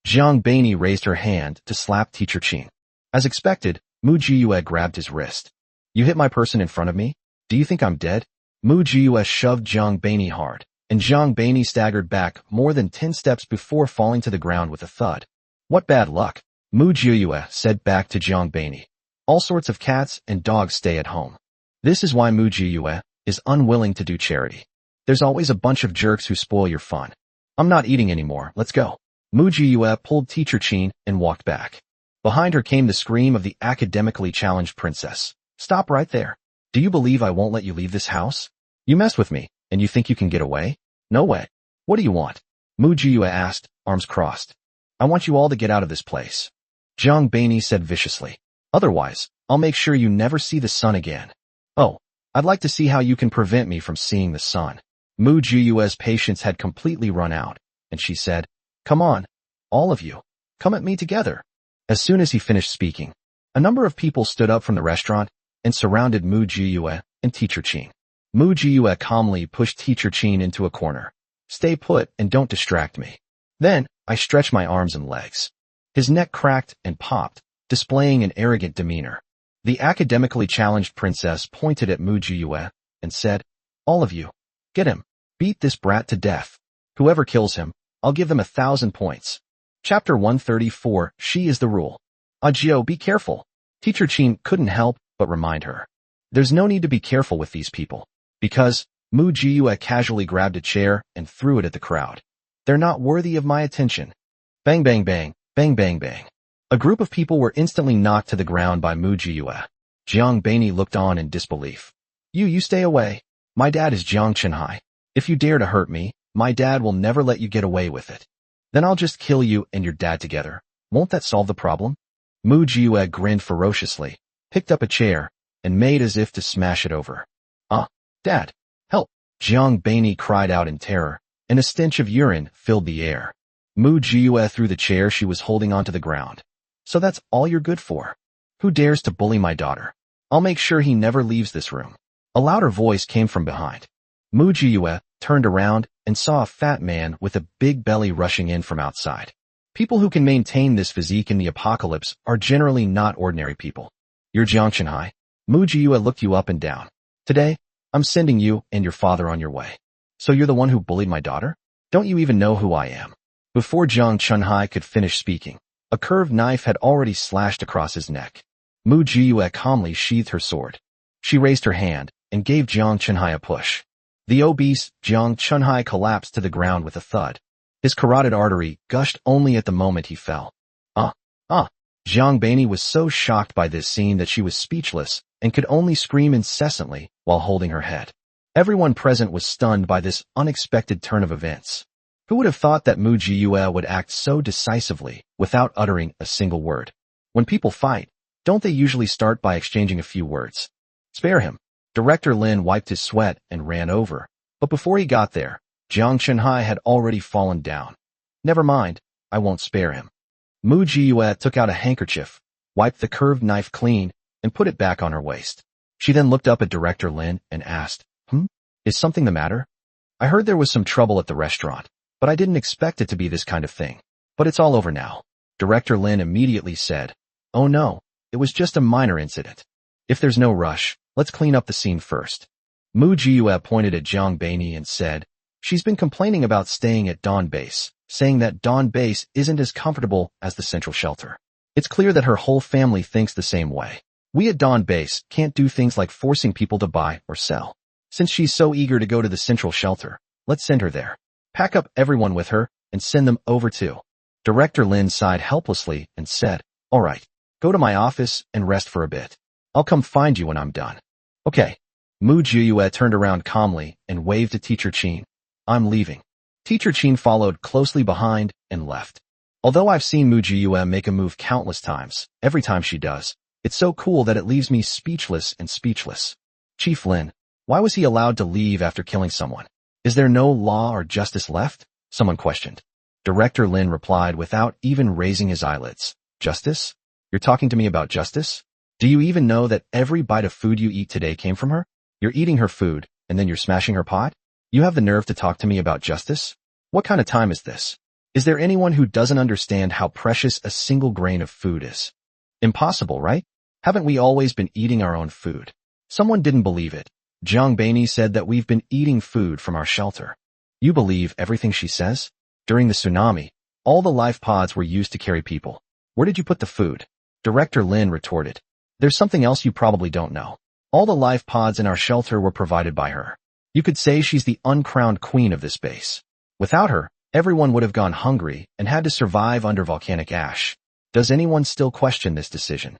Jiang Bainey raised her hand to slap Teacher Chin. As expected, Mu Jiyue grabbed his wrist. You hit my person in front of me? Do you think I'm dead? Mu Jiyue shoved Jiang Bainey hard, and Jiang Bainey staggered back more than 10 steps before falling to the ground with a thud. What bad luck, Mu Jiyue said back to Jiang Bainey. All sorts of cats and dogs stay at home. This is why Mu Jiyue is unwilling to do charity. There's always a bunch of jerks who spoil your fun. I'm not eating anymore, let's go. Mu Jiyue pulled Teacher Chin and walked back. Behind her came the scream of the academically challenged princess. Stop right there. Do you believe I won't let you leave this house? You mess with me, and you think you can get away? No way. What do you want? Mu Jiyue asked, arms crossed. I want you all to get out of this place. Jiang Bainey said viciously. Otherwise, I'll make sure you never see the sun again. Oh, I'd like to see how you can prevent me from seeing the sun. Mu Jiyue's patience had completely run out, and she said, Come on, all of you, come at me together. As soon as he finished speaking, a number of people stood up from the restaurant and surrounded Mu Jiyue and Teacher Chin. Mu Jiyue calmly pushed Teacher Chin into a corner. Stay put and don't distract me. Then, I stretched my arms and legs. His neck cracked and popped, displaying an arrogant demeanor. The academically challenged princess pointed at Mu Jiyue and said, All of you, get him. Beat this brat to death. Whoever kills him, I'll give them 1,000 points. Chapter 134, She is the Rule. Ajio, be careful. Teacher Chin couldn't help but remind her. There's no need to be careful with these people. Because, Mu Jiyue casually grabbed a chair and threw it at the crowd. They're not worthy of my attention. Bang bang bang, bang bang bang. A group of people were instantly knocked to the ground by Mu Jiyue. Jiang Bainey looked on in disbelief. You stay away. My dad is Jiang Chenhai. If you dare to hurt me, my dad will never let you get away with it. Then I'll just kill you and your dad together. Won't that solve the problem? Mu Jiyue grinned ferociously, picked up a chair, and made as if to smash it over. Dad, help! Jiang Bainey cried out in terror, and a stench of urine filled the air. Mu Jiyue threw the chair she was holding onto the ground. So that's all you're good for? Who dares to bully my daughter? I'll make sure he never leaves this room. A louder voice came from behind. Mu Jiyue turned around and saw a fat man with a big belly rushing in from outside. People who can maintain this physique in the apocalypse are generally not ordinary people. You're Jiang Chenhai. Mu Jiyue looked you up and down. Today, I'm sending you and your father on your way. So you're the one who bullied my daughter? Don't you even know who I am? Before Jiang Chenhai could finish speaking, a curved knife had already slashed across his neck. Mu Jiyue calmly sheathed her sword. She raised her hand and gave Jiang Chenhai a push. The obese Jiang Chenhai collapsed to the ground with a thud. His carotid artery gushed only at the moment he fell. Jiang Bainey was so shocked by this scene that she was speechless and could only scream incessantly while holding her head. Everyone present was stunned by this unexpected turn of events. Who would have thought that Mu Jiyue would act so decisively without uttering a single word? When people fight, don't they usually start by exchanging a few words? Spare him. Director Lin wiped his sweat and ran over, but before he got there, Jiang Chenhai had already fallen down. Never mind, I won't spare him. Mu Jiyue took out a handkerchief, wiped the curved knife clean, and put it back on her waist. She then looked up at Director Lin and asked, Is something the matter? I heard there was some trouble at the restaurant, but I didn't expect it to be this kind of thing. But it's all over now. Director Lin immediately said, Oh no, it was just a minor incident. If there's no rush, let's clean up the scene first. Mu Jiyue pointed at Jiang Bainey and said, She's been complaining about staying at Dawn Base, saying that Dawn Base isn't as comfortable as the central shelter. It's clear that her whole family thinks the same way. We at Dawn Base can't do things like forcing people to buy or sell. Since she's so eager to go to the central shelter, let's send her there. Pack up everyone with her and send them over too. Director Lin sighed helplessly and said, "All right, go to my office and rest for a bit. I'll come find you when I'm done." "Okay." Mu Jiyue turned around calmly and waved to Teacher Qin. "I'm leaving." Teacher Qin followed closely behind and left. Although I've seen Mu Jiyue make a move countless times, every time she does, it's so cool that it leaves me speechless and speechless. Chief Lin, why was he allowed to leave after killing someone? Is there no law or justice left? Someone questioned. Director Lin replied without even raising his eyelids. Justice? You're talking to me about justice? Do you even know that every bite of food you eat today came from her? You're eating her food, and then you're smashing her pot? You have the nerve to talk to me about justice? What kind of time is this? Is there anyone who doesn't understand how precious a single grain of food is? Impossible, right? Haven't we always been eating our own food? Someone didn't believe it. Jiang Bainey said that we've been eating food from our shelter. You believe everything she says? During the tsunami, all the life pods were used to carry people. Where did you put the food? Director Lin retorted. There's something else you probably don't know. All the life pods in our shelter were provided by her. You could say she's the uncrowned queen of this base. Without her, everyone would have gone hungry and had to survive under volcanic ash. Does anyone still question this decision?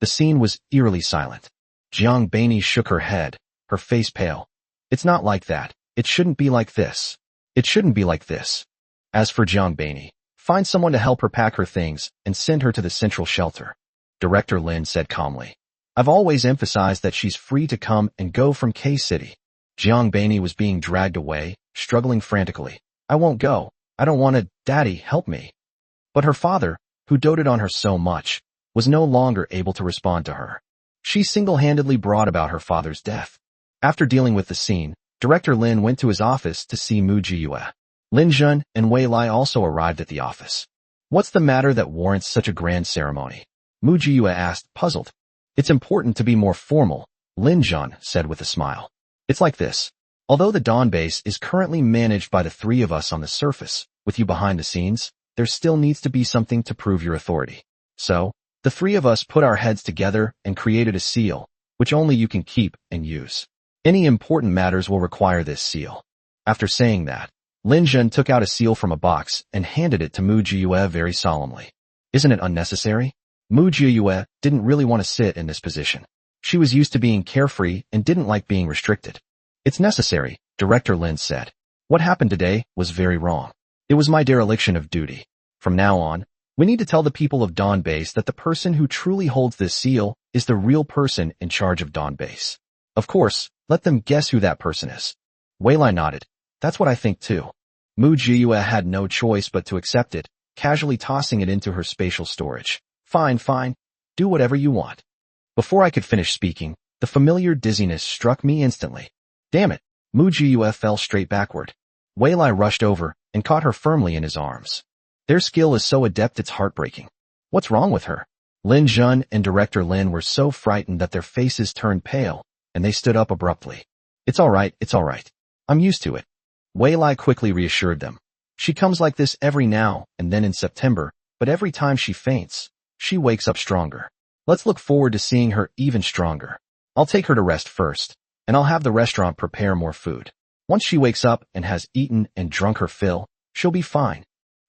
The scene was eerily silent. Jiang Bainey shook her head, her face pale. It's not like that. It shouldn't be like this. It shouldn't be like this. As for Jiang Bainey, find someone to help her pack her things and send her to the central shelter. Director Lin said calmly. I've always emphasized that she's free to come and go from K-City. Jiang Bainey was being dragged away, struggling frantically. I won't go. I don't want to. Daddy, help me. But her father, who doted on her so much, was no longer able to respond to her. She single-handedly brought about her father's death. After dealing with the scene, Director Lin went to his office to see Mu Jiyue. Lin Jun and Wei Lai also arrived at the office. What's the matter that warrants such a grand ceremony? Mu Jiyue asked, puzzled. It's important to be more formal, Lin Jun said with a smile. It's like this. Although the Dawn base is currently managed by the three of us on the surface, with you behind the scenes, there still needs to be something to prove your authority. So, the three of us put our heads together and created a seal, which only you can keep and use. Any important matters will require this seal. After saying that, Lin Jun took out a seal from a box and handed it to Mu Jiyue very solemnly. Isn't it unnecessary? Mu Jiyue didn't really want to sit in this position. She was used to being carefree and didn't like being restricted. It's necessary, Director Lin said. What happened today was very wrong. It was my dereliction of duty. From now on, we need to tell the people of Dawn Base that the person who truly holds this seal is the real person in charge of Dawn Base. Of course, let them guess who that person is. Wei Lai nodded. That's what I think too. Mu Jiyue had no choice but to accept it, casually tossing it into her spatial storage. Fine, fine. Do whatever you want. Before I could finish speaking, the familiar dizziness struck me instantly. Damn it. Mu Jiyue fell straight backward. Wei Lai rushed over and caught her firmly in his arms. Their skill is so adept it's heartbreaking. What's wrong with her? Lin Jun and Director Lin were so frightened that their faces turned pale, and they stood up abruptly. It's all right, it's all right. I'm used to it. Wei Lai quickly reassured them. She comes like this every now and then in September, but every time she faints, she wakes up stronger. Let's look forward to seeing her even stronger. I'll take her to rest first, and I'll have the restaurant prepare more food. Once she wakes up and has eaten and drunk her fill, she'll be fine.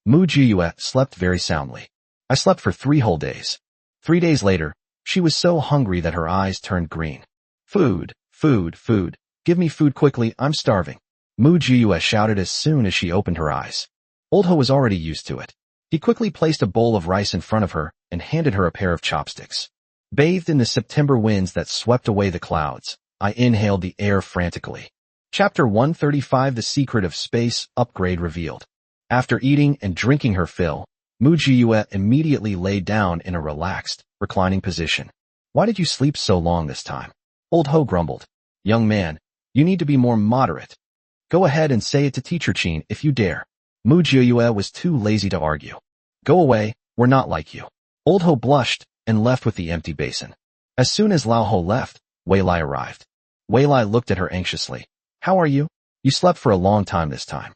Mu Jiyue slept very soundly. I slept for 3 whole days. 3 days later, she was so hungry that her eyes turned green. Food, food, food. Give me food quickly, I'm starving. Mu Jiyue shouted as soon as she opened her eyes. Old Ho was already used to it. He quickly placed a bowl of rice in front of her and handed her a pair of chopsticks. Bathed in the September winds that swept away the clouds, I inhaled the air frantically. Chapter 135 The Secret of Space Upgrade Revealed. After eating and drinking her fill, Mu Jiyue immediately lay down in a relaxed, reclining position. Why did you sleep so long this time? Old Ho grumbled. Young man, you need to be more moderate. Go ahead and say it to Teacher Qin if you dare. Mu Jiyue was too lazy to argue. Go away, we're not like you. Old Ho blushed and left with the empty basin. As soon as Lao Ho left, Wei Lai arrived. Wei Lai looked at her anxiously. How are you? You slept for a long time this time.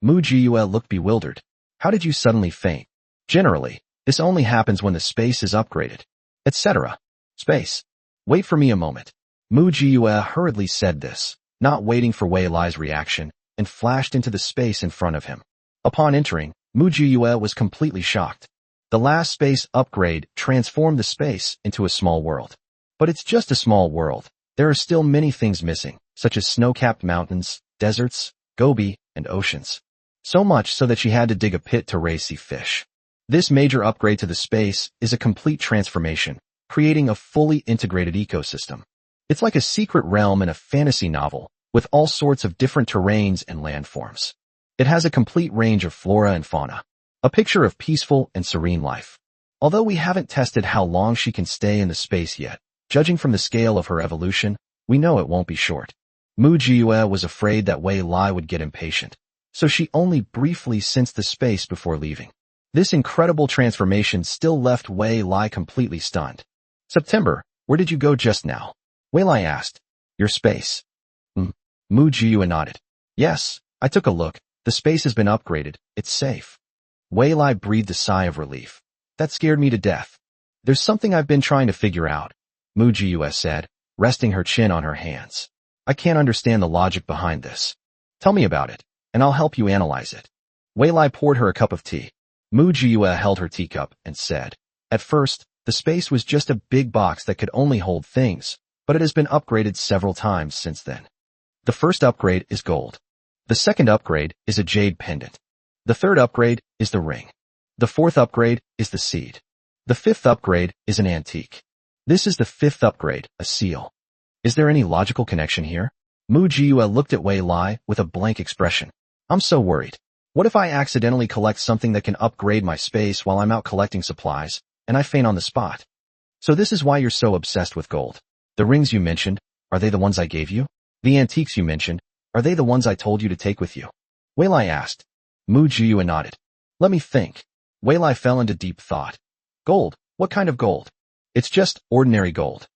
Mu Jiyue looked bewildered. How did you suddenly faint? Generally, this only happens when the space is upgraded. Etc. Space. Wait for me a moment. Mu Jiyue hurriedly said this, not waiting for Wei Lai's reaction, and flashed into the space in front of him. Upon entering, Yue was completely shocked. The last space upgrade transformed the space into a small world. But it's just a small world. There are still many things missing, such as snow-capped mountains, deserts, gobi, and oceans. So much so that she had to dig a pit to raise sea fish. This major upgrade to the space is a complete transformation, creating a fully integrated ecosystem. It's like a secret realm in a fantasy novel, with all sorts of different terrains and landforms. It has a complete range of flora and fauna. A picture of peaceful and serene life. Although we haven't tested how long she can stay in the space yet, judging from the scale of her evolution, we know it won't be short. Yue was afraid that Wei Lai would get impatient, so she only briefly sensed the space before leaving. This incredible transformation still left Wei Lai completely stunned. September, where did you go just now? Wei Lai asked. Your space. Yue nodded. Yes, I took a look. The space has been upgraded. It's safe. Wei Lai breathed a sigh of relief. That scared me to death. There's something I've been trying to figure out, Yue said, resting her chin on her hands. I can't understand the logic behind this. Tell me about it, and I'll help you analyze it. Wei Lai poured her a cup of tea. Yue held her teacup and said, At first, the space was just a big box that could only hold things, but it has been upgraded several times since then. The first upgrade is gold. The second upgrade is a jade pendant. The third upgrade is the ring. The fourth upgrade is the seed. The fifth upgrade is an antique. This is the fifth upgrade, a seal. Is there any logical connection here? Yue looked at Wei Lai with a blank expression. I'm so worried. What if I accidentally collect something that can upgrade my space while I'm out collecting supplies, and I faint on the spot? So this is why you're so obsessed with gold. The rings you mentioned, are they the ones I gave you? The antiques you mentioned, are they the ones I told you to take with you? Wei Lai asked. Yue nodded. Let me think. Wei Lai fell into deep thought. Gold? What kind of gold? It's just ordinary gold.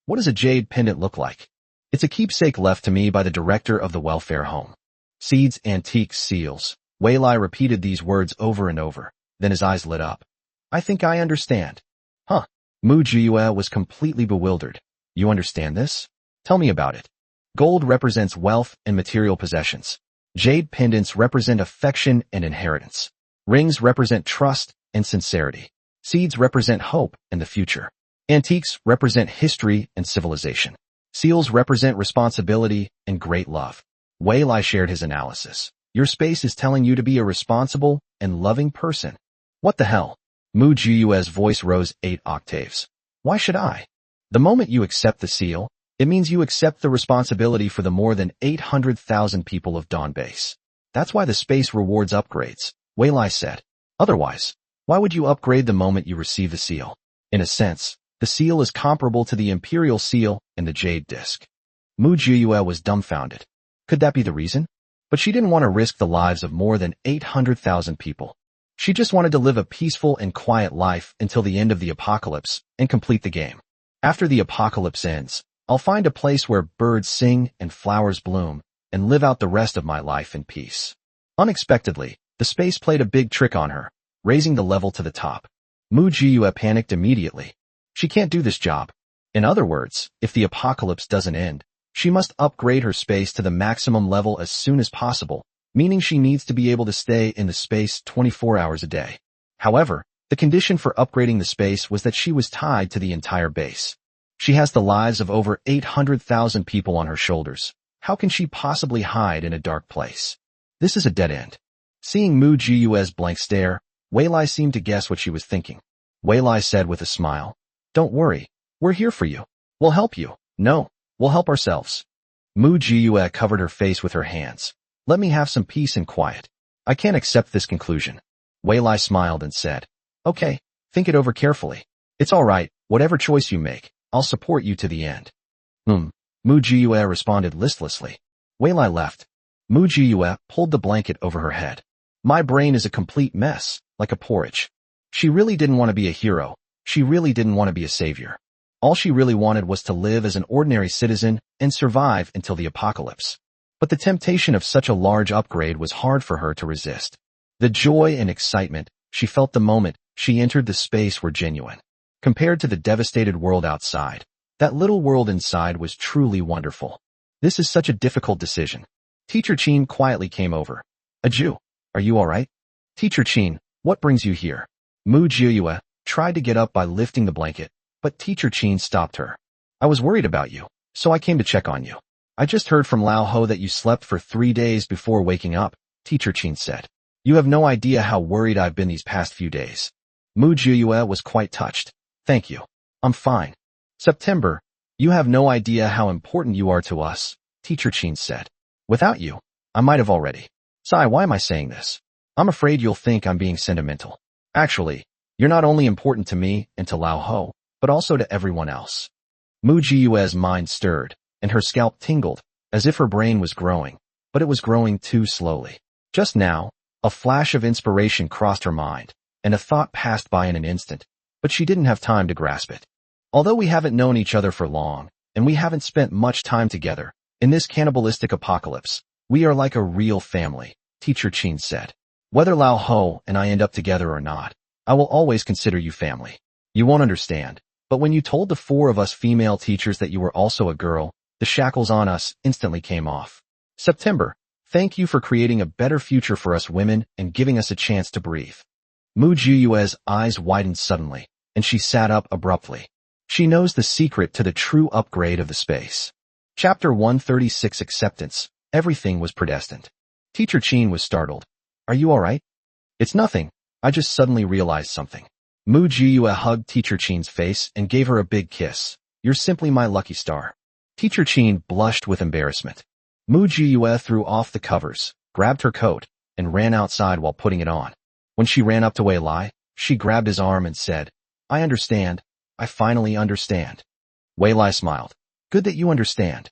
What does a jade pendant look like? It's a keepsake left to me by the director of the welfare home. Seeds, antiques, seals. Wei Lai repeated these words over and over. Then his eyes lit up. I think I understand. Huh. Yue was completely bewildered. You understand this? Tell me about it. Gold represents wealth and material possessions. Jade pendants represent affection and inheritance. Rings represent trust and sincerity. Seeds represent hope and the future. Antiques represent history and civilization. Seals represent responsibility and great love. Wei Lai shared his analysis. Your space is telling you to be a responsible and loving person. What the hell? Yue's voice rose 8 octaves. Why should I? The moment you accept the seal, it means you accept the responsibility for the more than 800,000 people of Dawn Base. That's why the space rewards upgrades, Wei Lai said. Otherwise, why would you upgrade the moment you receive the seal? In a sense, the seal is comparable to the Imperial Seal and the Jade Disc. Yue was dumbfounded. Could that be the reason? But she didn't want to risk the lives of more than 800,000 people. She just wanted to live a peaceful and quiet life until the end of the apocalypse and complete the game. After the apocalypse ends, I'll find a place where birds sing and flowers bloom and live out the rest of my life in peace. Unexpectedly, the space played a big trick on her, raising the level to the top. Yue panicked immediately. She can't do this job. In other words, if the apocalypse doesn't end, she must upgrade her space to the maximum level as soon as possible, meaning she needs to be able to stay in the space 24 hours a day. However, the condition for upgrading the space was that she was tied to the entire base. She has the lives of over 800,000 people on her shoulders. How can she possibly hide in a dark place? This is a dead end. Seeing Yue's blank stare, Wei Lai seemed to guess what she was thinking. Wei Lai said with a smile, Don't worry, we're here for you. We'll help you. No, we'll help ourselves. Yue covered her face with her hands. Let me have some peace and quiet. I can't accept this conclusion. Wei Lai smiled and said, Okay, think it over carefully. It's all right, whatever choice you make, I'll support you to the end. Yue responded listlessly. Wei Lai left. Yue pulled the blanket over her head. My brain is a complete mess, like a porridge. She really didn't want to be a hero. She really didn't want to be a savior. All she really wanted was to live as an ordinary citizen and survive until the apocalypse. But the temptation of such a large upgrade was hard for her to resist. The joy and excitement she felt the moment she entered the space were genuine. Compared to the devastated world outside, that little world inside was truly wonderful. This is such a difficult decision. Teacher Chin quietly came over. Aju, are you all right? Teacher Chin, what brings you here? Mu Jiuyue tried to get up by lifting the blanket, but Teacher Chin stopped her. I was worried about you, so I came to check on you. I just heard from Lao Ho that you slept for 3 days before waking up, Teacher Chin said. You have no idea how worried I've been these past few days. Mu Jiuyue was quite touched. Thank you. I'm fine. September, you have no idea how important you are to us, Teacher Chin said. Without you, I might have already. Sai, why am I saying this? I'm afraid you'll think I'm being sentimental. Actually, you're not only important to me and to Lao Ho, but also to everyone else. Mu Jiue's mind stirred, and her scalp tingled, as if her brain was growing, but it was growing too slowly. Just now, a flash of inspiration crossed her mind, and a thought passed by in an instant, but she didn't have time to grasp it. Although we haven't known each other for long, and we haven't spent much time together, in this cannibalistic apocalypse, we are like a real family, Teacher Chin said. Whether Lao Ho and I end up together or not, I will always consider you family. You won't understand, but when you told the 4 of us female teachers that you were also a girl, the shackles on us instantly came off. September, thank you for creating a better future for us women and giving us a chance to breathe. Mu Jiue's eyes widened suddenly, and she sat up abruptly. She knows the secret to the true upgrade of the space. Chapter 136 Acceptance. Everything was predestined. Teacher Chin was startled. Are you alright? It's nothing. I just suddenly realized something. Mu Jiue hugged Teacher Chin's face and gave her a big kiss. You're simply my lucky star. Teacher Chin blushed with embarrassment. Mu Jiue threw off the covers, grabbed her coat, and ran outside while putting it on. When she ran up to Wei Lai, she grabbed his arm and said, I understand. I finally understand. Wei Lai smiled. Good that you understand.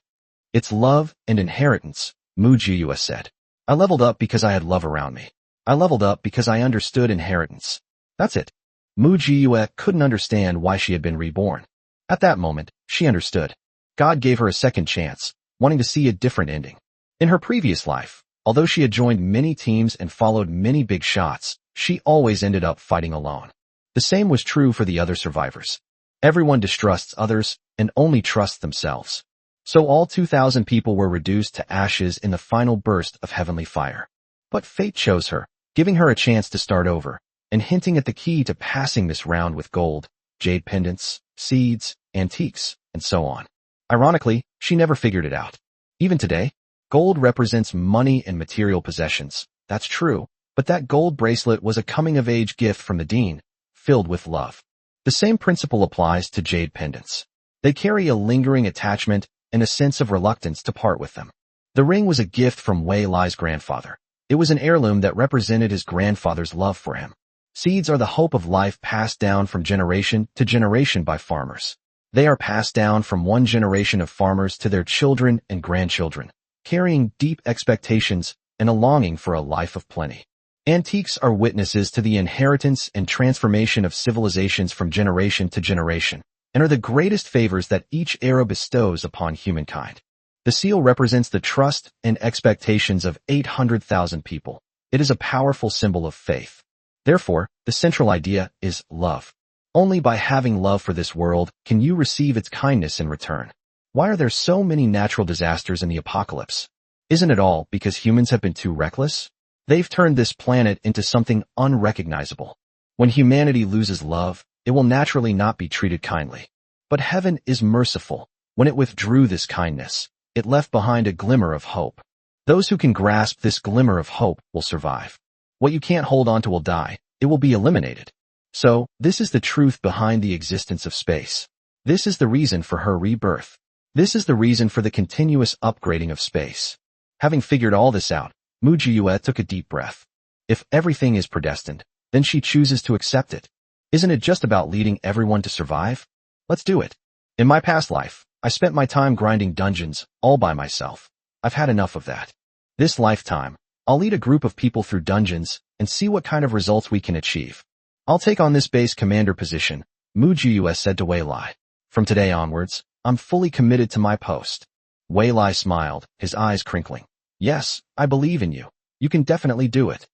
It's love and inheritance, Mu Jiue said. I leveled up because I had love around me. I leveled up because I understood inheritance. That's it. Mu Jiue couldn't understand why she had been reborn. At that moment, she understood. God gave her a second chance, wanting to see a different ending. In her previous life, although she had joined many teams and followed many big shots, she always ended up fighting alone. The same was true for the other survivors. Everyone distrusts others and only trusts themselves. So all 2,000 people were reduced to ashes in the final burst of heavenly fire. But fate chose her, giving her a chance to start over, and hinting at the key to passing this round with gold, jade pendants, seeds, antiques, and so on. Ironically, she never figured it out. Even today, gold represents money and material possessions. That's true, but that gold bracelet was a coming-of-age gift from the dean, filled with love. The same principle applies to jade pendants. They carry a lingering attachment and a sense of reluctance to part with them. The ring was a gift from Wei Lai's grandfather. It was an heirloom that represented his grandfather's love for him. Seeds are the hope of life passed down from generation to generation by farmers. They are passed down from one generation of farmers to their children and grandchildren, carrying deep expectations and a longing for a life of plenty. Antiques are witnesses to the inheritance and transformation of civilizations from generation to generation, and are the greatest favors that each era bestows upon humankind. The seal represents the trust and expectations of 800,000 people. It is a powerful symbol of faith. Therefore, the central idea is love. Only by having love for this world can you receive its kindness in return. Why are there so many natural disasters in the apocalypse? Isn't it all because humans have been too reckless? They've turned this planet into something unrecognizable. When humanity loses love, it will naturally not be treated kindly. But heaven is merciful. When it withdrew this kindness, it left behind a glimmer of hope. Those who can grasp this glimmer of hope will survive. What you can't hold on to will die. It will be eliminated. So, this is the truth behind the existence of space. This is the reason for her rebirth. This is the reason for the continuous upgrading of space. Having figured all this out, Mu Jiue took a deep breath. If everything is predestined, then she chooses to accept it. Isn't it just about leading everyone to survive? Let's do it. In my past life, I spent my time grinding dungeons, all by myself. I've had enough of that. This lifetime, I'll lead a group of people through dungeons and see what kind of results we can achieve. I'll take on this base commander position, Mu Jiue said to Wei Lai. From today onwards, I'm fully committed to my post. Wei Lai smiled, his eyes crinkling. Yes, I believe in you. You can definitely do it.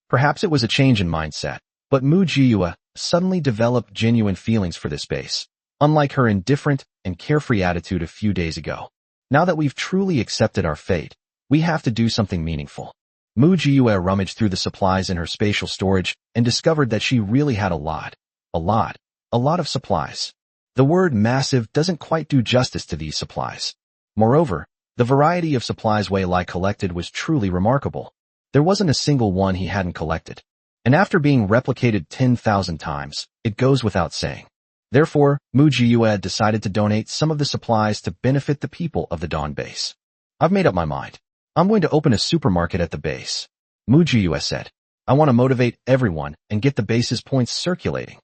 Perhaps it was a change in mindset, but Mu Jiue suddenly developed genuine feelings for this base, unlike her indifferent and carefree attitude a few days ago. Now that we've truly accepted our fate, we have to do something meaningful. Mu Jiyue rummaged through the supplies in her spatial storage and discovered that she really had a lot of supplies. The word massive doesn't quite do justice to these supplies. Moreover, the variety of supplies Wei Lai collected was truly remarkable. There wasn't a single one he hadn't collected. And after being replicated 10,000 times, it goes without saying. Therefore, Mu Jiyue decided to donate some of the supplies to benefit the people of the Dawn base. I've made up my mind. I'm going to open a supermarket at the base. Mu Jiyue said. I want to motivate everyone and get the base's points circulating.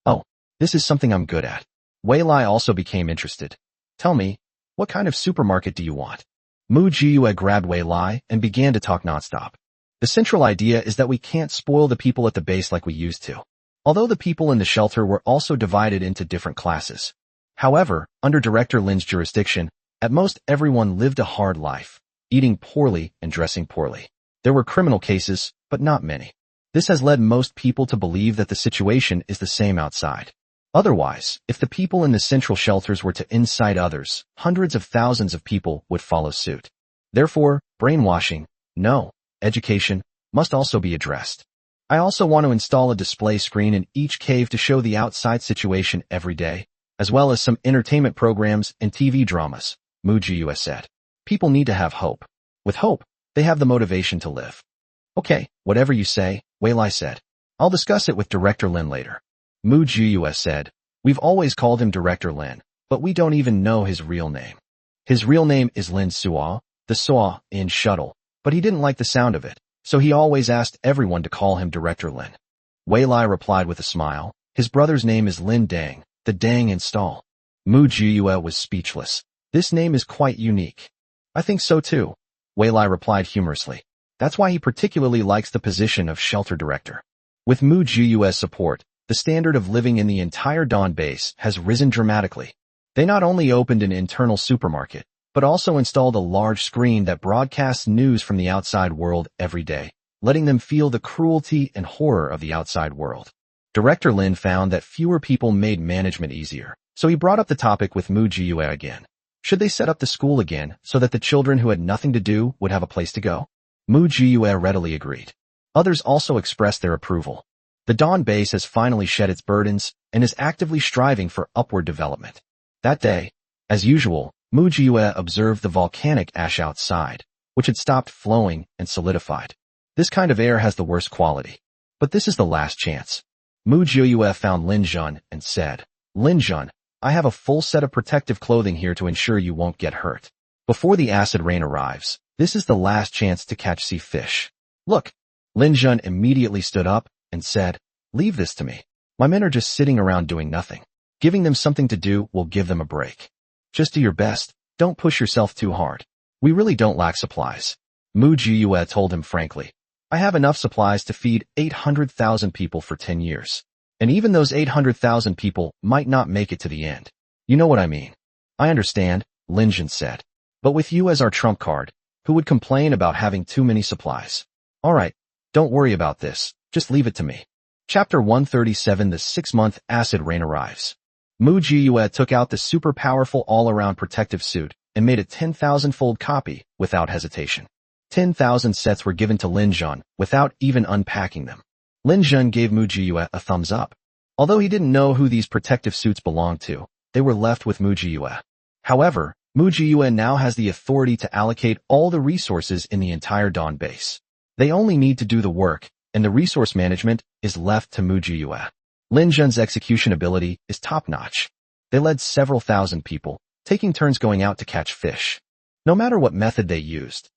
Oh, this is something I'm good at. Wei Lai also became interested. Tell me, what kind of supermarket do you want? Mu Jiyue grabbed Wei Lai and began to talk nonstop. The central idea is that we can't spoil the people at the base like we used to. Although the people in the shelter were also divided into different classes. However, under Director Lin's jurisdiction, at most everyone lived a hard life, eating poorly and dressing poorly. There were criminal cases, but not many. This has led most people to believe that the situation is the same outside. Otherwise, if the people in the central shelters were to incite others, hundreds of thousands of people would follow suit. Therefore, brainwashing, no, education, must also be addressed. I also want to install a display screen in each cave to show the outside situation every day, as well as some entertainment programs and TV dramas, Mu Jiyue said. People need to have hope. With hope, they have the motivation to live. Okay, whatever you say, Wei Lai said. I'll discuss it with Director Lin later. Mu Jiyue said, we've always called him Director Lin, but we don't even know his real name. His real name is Lin Suo, the Suo in shuttle, but he didn't like the sound of it, so he always asked everyone to call him Director Lin. Wei Lai replied with a smile, his brother's name is Lin Dang, the Dang install. Mu Jiyue was speechless. This name is quite unique. I think so too, Wei Lai replied humorously. That's why he particularly likes the position of shelter director. With Mu Jiyue's support, the standard of living in the entire Dawn base has risen dramatically. They not only opened an internal supermarket, but also installed a large screen that broadcasts news from the outside world every day, letting them feel the cruelty and horror of the outside world. Director Lin found that fewer people made management easier, so he brought up the topic with Mu Jiyue again. Should they set up the school again so that the children who had nothing to do would have a place to go? Mu Jiyue readily agreed. Others also expressed their approval. The Dawn base has finally shed its burdens and is actively striving for upward development. That day, as usual, Mu Jiyue observed the volcanic ash outside, which had stopped flowing and solidified. This kind of air has the worst quality. But this is the last chance. Mu Jiyue found Lin Jun and said, Lin Jun, I have a full set of protective clothing here to ensure you won't get hurt. Before the acid rain arrives, this is the last chance to catch sea fish. Look, Lin Jun immediately stood up and said, leave this to me. My men are just sitting around doing nothing. Giving them something to do will give them a break. Just do your best, don't push yourself too hard. We really don't lack supplies. Mu Jiyue told him frankly. I have enough supplies to feed 800,000 people for 10 years. And even those 800,000 people might not make it to the end. You know what I mean. I understand, Lin Jun said. But with you as our trump card, who would complain about having too many supplies? Alright, don't worry about this, just leave it to me. Chapter 137 The 6-month acid rain arrives. Mu Jiyue took out the super powerful all-around protective suit and made a 10,000-fold copy without hesitation. 10,000 sets were given to Lin Jun without even unpacking them. Lin Jun gave Mu Jiyue a thumbs up. Although he didn't know who these protective suits belonged to, they were left with Mu Jiyue. However, Mu Jiyue now has the authority to allocate all the resources in the entire Dawn base. They only need to do the work, and the resource management is left to Mu Jiyue. Lin Jun's execution ability is top-notch. They led several thousand people, taking turns going out to catch fish. No matter what method they used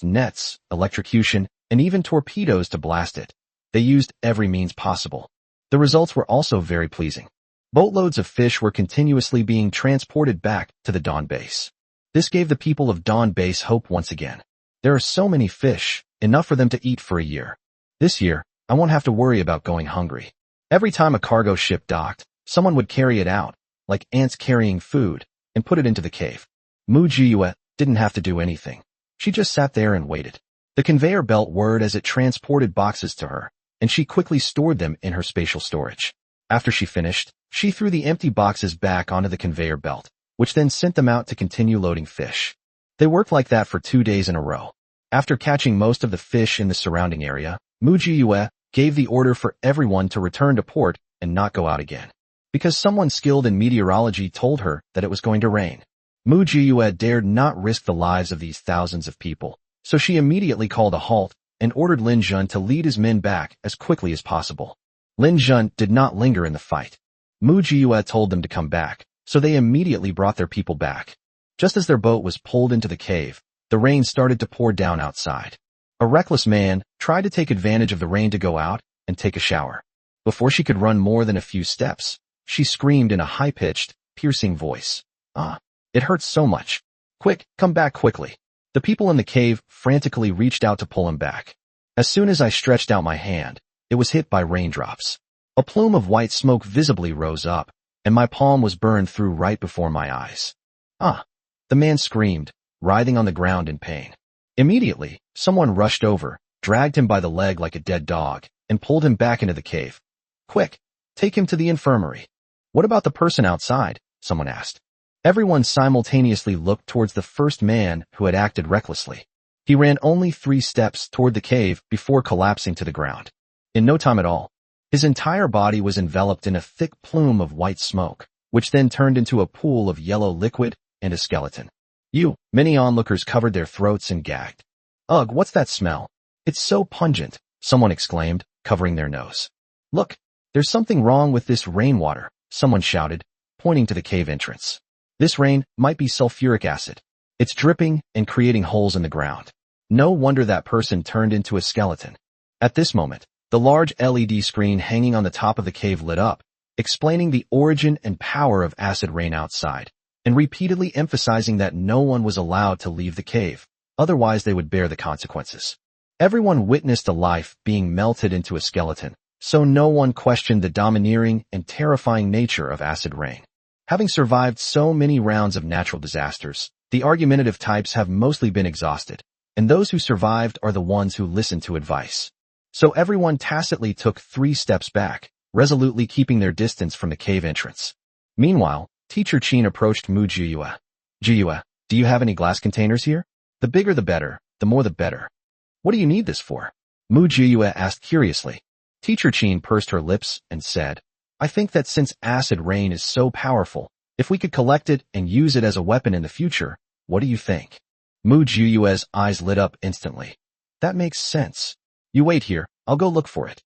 nets, electrocution, and even torpedoes to blast it. They used every means possible. The results were also very pleasing. Boatloads of fish were continuously being transported back to the Dawn base. This gave the people of Dawn base hope once again. There are so many fish, enough for them to eat for a year. This year, I won't have to worry about going hungry. Every time a cargo ship docked, someone would carry it out, like ants carrying food, and put it into the cave. Mu Jiyue didn't have to do anything. She just sat there and waited. The conveyor belt whirred as it transported boxes to her, and she quickly stored them in her spatial storage. After she finished, she threw the empty boxes back onto the conveyor belt, which then sent them out to continue loading fish. They worked like that for 2 days in a row. After catching most of the fish in the surrounding area, Mujiyue gave the order for everyone to return to port and not go out again. Because someone skilled in meteorology told her that it was going to rain. Mujiyue dared not risk the lives of these thousands of people, so she immediately called a halt and ordered Lin Jun to lead his men back as quickly as possible. Lin Jun did not linger in the fight. Mujiyue told them to come back, so they immediately brought their people back. Just as their boat was pulled into the cave, the rain started to pour down outside. A reckless man tried to take advantage of the rain to go out and take a shower. Before she could run more than a few steps, she screamed in a high-pitched, piercing voice. "Ah, it hurts so much. Quick, come back quickly." The people in the cave frantically reached out to pull him back. As soon as I stretched out my hand, it was hit by raindrops. A plume of white smoke visibly rose up, and my palm was burned through right before my eyes. "Ah!" the man screamed, writhing on the ground in pain. Immediately, someone rushed over, dragged him by the leg like a dead dog, and pulled him back into the cave. "Quick, take him to the infirmary." "What about the person outside?" someone asked. Everyone simultaneously looked towards the first man who had acted recklessly. He ran only 3 steps toward the cave before collapsing to the ground. In no time at all, his entire body was enveloped in a thick plume of white smoke, which then turned into a pool of yellow liquid and a skeleton. Many onlookers covered their throats and gagged. "Ugh, what's that smell? It's so pungent," someone exclaimed, covering their nose. "Look, there's something wrong with this rainwater," someone shouted, pointing to the cave entrance. "This rain might be sulfuric acid. It's dripping and creating holes in the ground." No wonder that person turned into a skeleton. At this moment, the large LED screen hanging on the top of the cave lit up, explaining the origin and power of acid rain outside, and repeatedly emphasizing that no one was allowed to leave the cave, otherwise they would bear the consequences. Everyone witnessed a life being melted into a skeleton, so no one questioned the domineering and terrifying nature of acid rain. Having survived so many rounds of natural disasters, the argumentative types have mostly been exhausted, and those who survived are the ones who listened to advice. So everyone tacitly took 3 steps back, resolutely keeping their distance from the cave entrance. Meanwhile, Teacher Chin approached Mujiyue. "Jiyue, do you have any glass containers here? The bigger the better, the more the better." "What do you need this for?" Mujiyue asked curiously. Teacher Chin pursed her lips and said, "I think that since acid rain is so powerful, if we could collect it and use it as a weapon in the future, what do you think?" Mujiyue's eyes lit up instantly. "That makes sense. You wait here, I'll go look for it."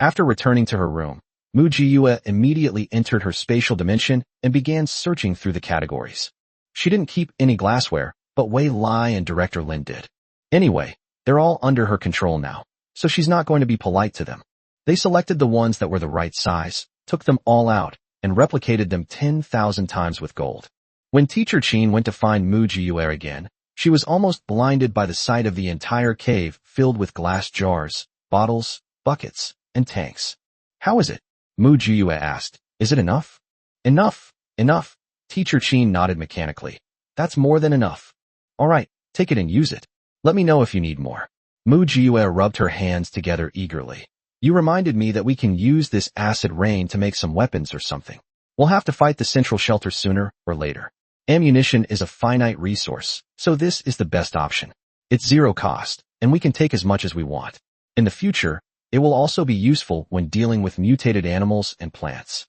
After returning to her room, Mujiyue immediately entered her spatial dimension and began searching through the categories. She didn't keep any glassware, but Wei Lai and Director Lin did. Anyway, they're all under her control now, so she's not going to be polite to them. They selected the ones that were the right size, took them all out, and replicated them 10,000 times with gold. When Teacher Chin went to find Mujiyue again, she was almost blinded by the sight of the entire cave filled with glass jars, bottles, buckets, and tanks. "How is it?" Mujiyue asked. "Is it enough?" "Enough, enough." Teacher Chin nodded mechanically. "That's more than enough. All right, take it and use it. Let me know if you need more." Mujiyue rubbed her hands together eagerly. "You reminded me that we can use this acid rain to make some weapons or something. We'll have to fight the central shelter sooner or later. Ammunition is a finite resource, so this is the best option. It's 0 cost, and we can take as much as we want. In the future, it will also be useful when dealing with mutated animals and plants."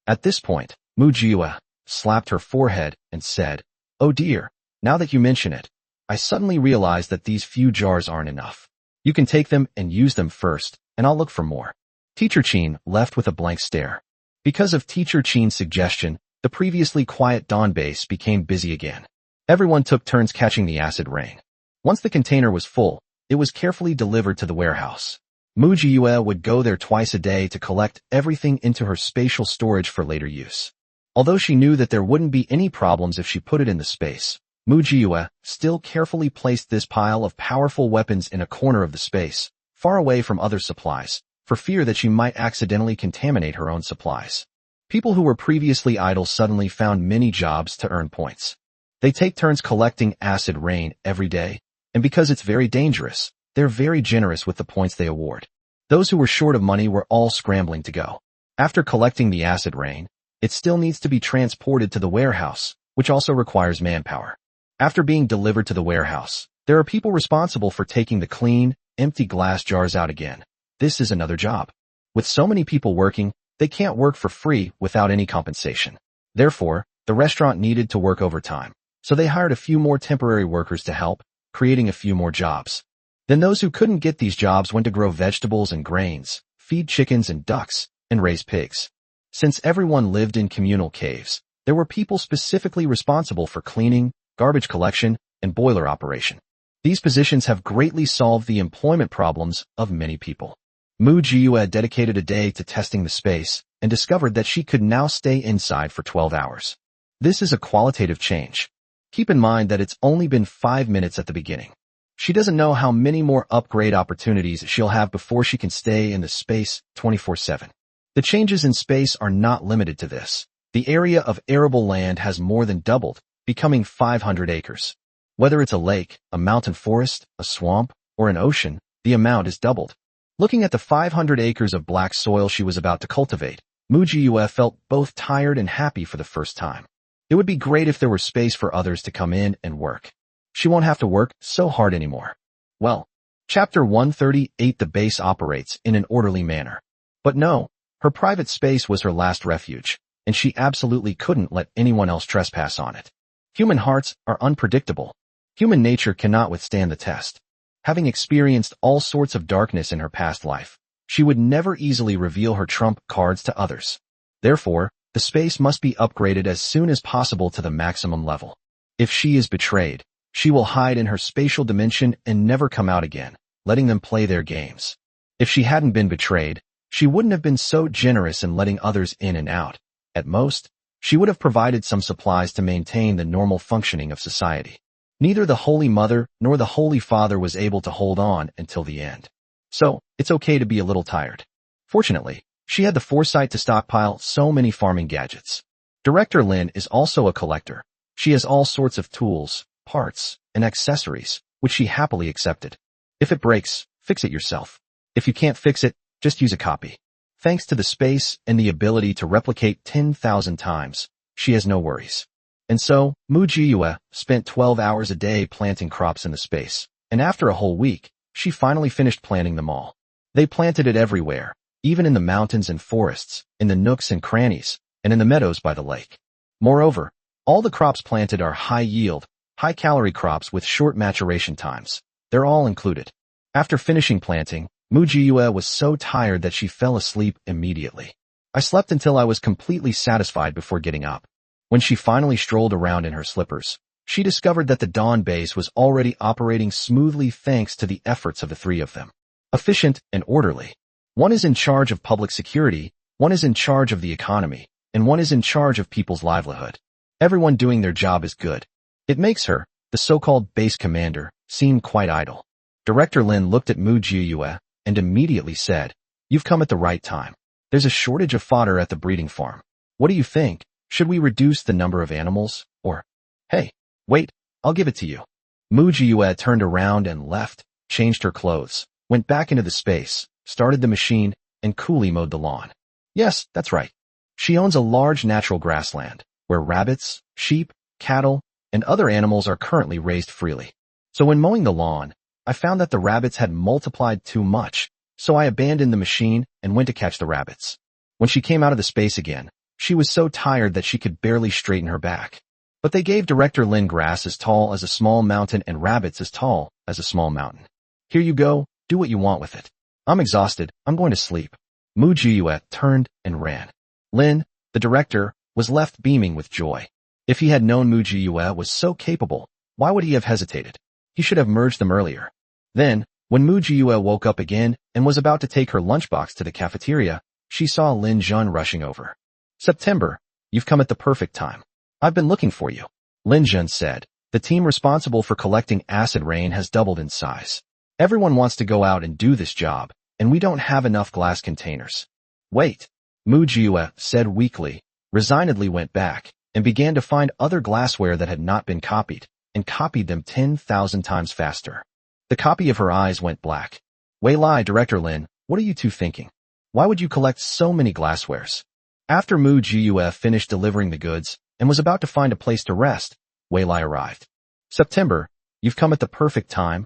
At this point, Mujiyue slapped her forehead and said, "Oh dear, now that you mention it, I suddenly realize that these few jars aren't enough. You can take them and use them first, and I'll look for more." Teacher Chin left with a blank stare. Because of Teacher Chin's suggestion, the previously quiet dawn base became busy again. Everyone took turns catching the acid rain. Once the container was full, it was carefully delivered to the warehouse. Mujiyue would go there twice a day to collect everything into her spatial storage for later use. Although she knew that there wouldn't be any problems if she put it in the space, Mujiyue still carefully placed this pile of powerful weapons in a corner of the space, far away from other supplies, for fear that she might accidentally contaminate her own supplies. People who were previously idle suddenly found many jobs to earn points. They take turns collecting acid rain every day, and because it's very dangerous, they're very generous with the points they award. Those who were short of money were all scrambling to go. After collecting the acid rain, it still needs to be transported to the warehouse, which also requires manpower. After being delivered to the warehouse, There are people responsible for taking the clean, empty glass jars out again. This is another job. With so many people working, they can't work for free without any compensation. Therefore, the restaurant needed to work overtime, so they hired a few more temporary workers to help, creating a few more jobs. Then those who couldn't get these jobs went to grow vegetables and grains, feed chickens and ducks, and raise pigs. Since everyone lived in communal caves, there were people specifically responsible for cleaning, garbage collection, and boiler operation. These positions have greatly solved the employment problems of many people. Mu Jiyue dedicated a day to testing the space and discovered that she could now stay inside for 12 hours. This is a qualitative change. Keep in mind that it's only been 5 minutes at the beginning. She doesn't know how many more upgrade opportunities she'll have before she can stay in the space 24/7. The changes in space are not limited to this. The area of arable land has more than doubled, becoming 500 acres. Whether it's a lake, a mountain forest, a swamp, or an ocean, the amount is doubled. Looking at the 500 acres of black soil she was about to cultivate, Mu Jiyue felt both tired and happy for the first time. It would be great if there were space for others to come in and work. She won't have to work so hard anymore. Well, Chapter 138. The base operates in an orderly manner. But no, her private space was her last refuge, and she absolutely couldn't let anyone else trespass on it. Human hearts are unpredictable. Human nature cannot withstand the test. Having experienced all sorts of darkness in her past life, she would never easily reveal her trump cards to others. Therefore, the space must be upgraded as soon as possible to the maximum level. If she is betrayed, she will hide in her spatial dimension and never come out again, letting them play their games. If she hadn't been betrayed, she wouldn't have been so generous in letting others in and out. At most, she would have provided some supplies to maintain the normal functioning of society. Neither the Holy Mother nor the Holy Father was able to hold on until the end. So, it's okay to be a little tired. Fortunately, she had the foresight to stockpile so many farming gadgets. Director Lin is also a collector. She has all sorts of tools, parts, and accessories, which she happily accepted. If it breaks, fix it yourself. If you can't fix it, just use a copy. Thanks to the space and the ability to replicate 10,000 times, she has no worries. And so, Mu Jiyue spent 12 hours a day planting crops in the space, and after a whole week, she finally finished planting them all. They planted it everywhere, even in the mountains and forests, in the nooks and crannies, and in the meadows by the lake. Moreover, all the crops planted are high-yield, high-calorie crops with short maturation times. They're all included. After finishing planting, Mu Jiyue was so tired that she fell asleep immediately. I slept until I was completely satisfied before getting up. When she finally strolled around in her slippers, she discovered that the Dawn base was already operating smoothly thanks to the efforts of the three of them. Efficient and orderly. One is in charge of public security, one is in charge of the economy, and one is in charge of people's livelihood. Everyone doing their job is good. It makes her, the so-called base commander, seem quite idle. Director Lin looked at Mu Jiyue and immediately said, "You've come at the right time. There's a shortage of fodder at the breeding farm. What do you think? Should we reduce the number of animals, or... Hey, wait, I'll give it to you." Mu Jiyue turned around and left, changed her clothes, went back into the space, started the machine, and coolly mowed the lawn. Yes, that's right. She owns a large natural grassland, where rabbits, sheep, cattle, and other animals are currently raised freely. So when mowing the lawn, I found that the rabbits had multiplied too much, so I abandoned the machine and went to catch the rabbits. When she came out of the space again, she was so tired that she could barely straighten her back. But they gave Director Lin grass as tall as a small mountain and rabbits as tall as a small mountain. Here you go, do what you want with it. I'm exhausted, I'm going to sleep. Mu Jiyue turned and ran. Lin, the director, was left beaming with joy. If he had known Mu Jiyue was so capable, why would he have hesitated? He should have merged them earlier. Then, when Mu Jiyue woke up again and was about to take her lunchbox to the cafeteria, she saw Lin Jun rushing over. "September, you've come at the perfect time. I've been looking for you," Lin Jun said. "The team responsible for collecting acid rain has doubled in size. Everyone wants to go out and do this job, and we don't have enough glass containers." "Wait," Mu Jiyue said weakly, resignedly went back, and began to find other glassware that had not been copied, and copied them 10,000 times faster. The copy of her eyes went black. "Wei Lai, Director Lin, what are you two thinking? Why would you collect so many glasswares?" After Mu Jiyue finished delivering the goods and was about to find a place to rest, Wei Lai arrived. "September, You've come at the perfect time,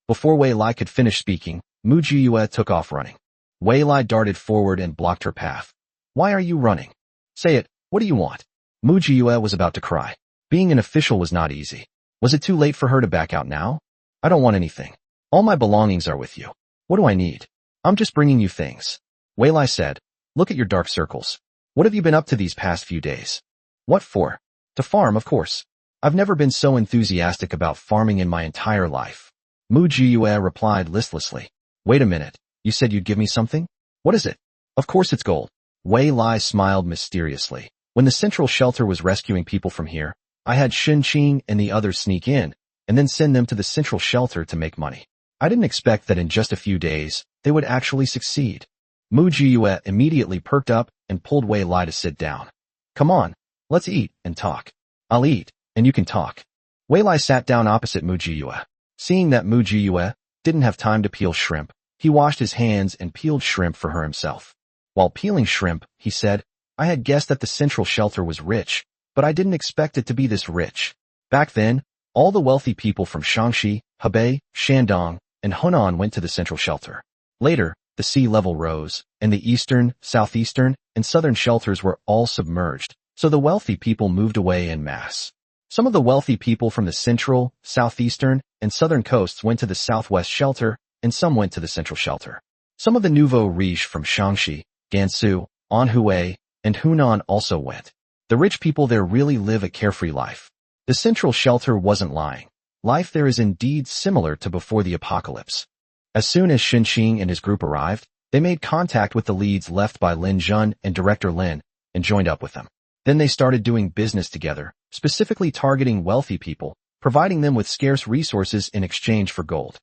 Before Wei Lai could finish speaking, Mu Jiyue took off running. Wei Lai darted forward and blocked her path. Why are you running? Say it, what do you want? Mu Jiyue was about to cry. Being an official was not easy. Was it too late for her to back out now? I don't want anything. All my belongings are with you. What do I need? I'm just bringing you things. Wei Lai said, look at your dark circles. What have you been up to these past few days? What for? To farm, of course. I've never been so enthusiastic about farming in my entire life. Mu Jiyue replied listlessly. Wait a minute, you said you'd give me something? What is it? Of course it's gold. Wei Lai smiled mysteriously. When the central shelter was rescuing people from here, I had Shen Qing and the others sneak in, and then send them to the central shelter to make money. I didn't expect that in just a few days, they would actually succeed. Mu Jiyue immediately perked up and pulled Wei Lai to sit down. Come on, let's eat and talk. I'll eat, and you can talk. Wei Lai sat down opposite Mu Jiyue. Seeing that Mu Jiyue didn't have time to peel shrimp, he washed his hands and peeled shrimp for her himself. While peeling shrimp, he said, I had guessed that the central shelter was rich, but I didn't expect it to be this rich. Back then, all the wealthy people from Shaanxi, Hebei, Shandong, and Hunan went to the central shelter. Later, the sea level rose, and the eastern, southeastern, and southern shelters were all submerged, so the wealthy people moved away en masse. Some of the wealthy people from the central, southeastern, and southern coasts went to the southwest shelter, and some went to the central shelter. Some of the nouveau riche from Shaanxi, Gansu, Anhui, and Hunan also went. The rich people there really live a carefree life. The central shelter wasn't lying. Life there is indeed similar to before the apocalypse. As soon as Shen Qing and his group arrived, they made contact with the leads left by Lin Jun and Director Lin, and joined up with them. Then they started doing business together, specifically targeting wealthy people, providing them with scarce resources in exchange for gold.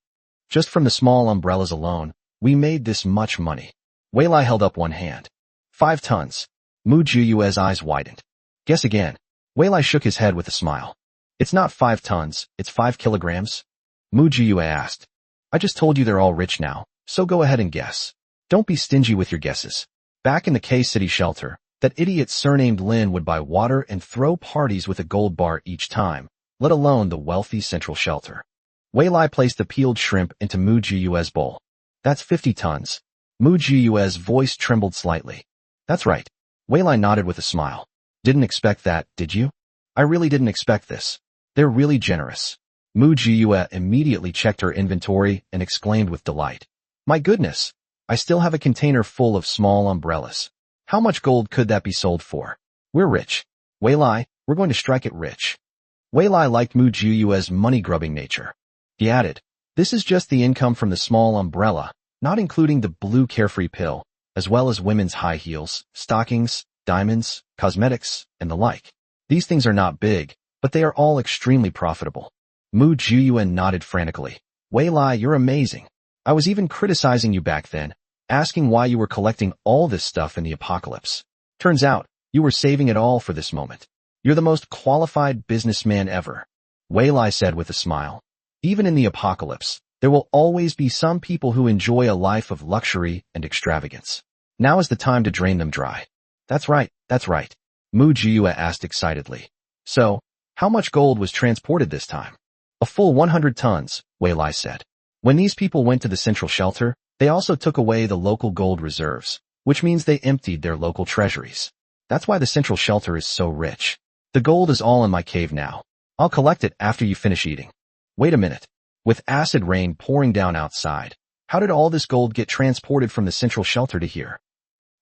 Just from the small umbrellas alone, we made this much money. Wei Lai held up one hand. 5 tons. Mu Jiyue's eyes widened. Guess again. Wei Lai shook his head with a smile. It's not 5 tons, it's 5 kilograms. Mu Jiyue asked. I just told you they're all rich now, so go ahead and guess. Don't be stingy with your guesses. Back in the K-City shelter, that idiot surnamed Lin would buy water and throw parties with a gold bar each time, let alone the wealthy central shelter. Wei Lai placed the peeled shrimp into Mu Jiyue's bowl. That's 50 tons. Mu Jiyue's voice trembled slightly. That's right. Wei Lai nodded with a smile. Didn't expect that, did you? I really didn't expect this. They're really generous. Mu Jiyue immediately checked her inventory and exclaimed with delight. My goodness! I still have a container full of small umbrellas. How much gold could that be sold for? We're rich. Wei Lai, we're going to strike it rich. Wei Lai liked Mu Jiyue's money-grubbing nature. He added, this is just the income from the small umbrella, not including the blue carefree pill, as well as women's high heels, stockings, diamonds, cosmetics, and the like. These things are not big, but they are all extremely profitable. Mu Jiyue nodded frantically. Wei Lai, you're amazing. I was even criticizing you back then, asking why you were collecting all this stuff in the apocalypse. Turns out, you were saving it all for this moment. You're the most qualified businessman ever. Wei Lai said with a smile. Even in the apocalypse, there will always be some people who enjoy a life of luxury and extravagance. Now is the time to drain them dry. That's right, that's right. Mu Jiyue asked excitedly. So, how much gold was transported this time? A full 100 tons, Wei Lai said. When these people went to the central shelter, they also took away the local gold reserves, which means they emptied their local treasuries. That's why the central shelter is so rich. The gold is all in my cave now. I'll collect it after you finish eating. Wait a minute. With acid rain pouring down outside, how did all this gold get transported from the central shelter to here?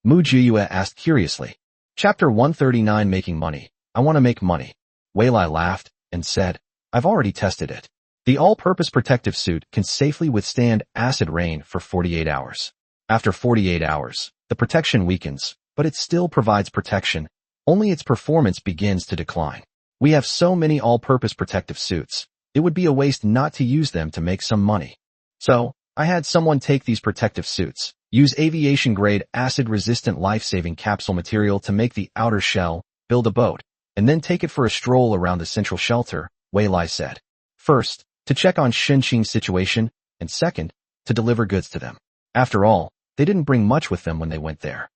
Mu Jiyue asked curiously. Chapter 139 Making Money. I want to make money. Wei Lai laughed and said, I've already tested it. The all-purpose protective suit can safely withstand acid rain for 48 hours. After 48 hours, the protection weakens, but it still provides protection, only its performance begins to decline. We have so many all-purpose protective suits, it would be a waste not to use them to make some money. So, I had someone take these protective suits, use aviation-grade acid-resistant life-saving capsule material to make the outer shell, build a boat, and then take it for a stroll around the central shelter, Wei Lai said. First, to check on Shen Qing's situation, and second, to deliver goods to them. After all, they didn't bring much with them when they went there.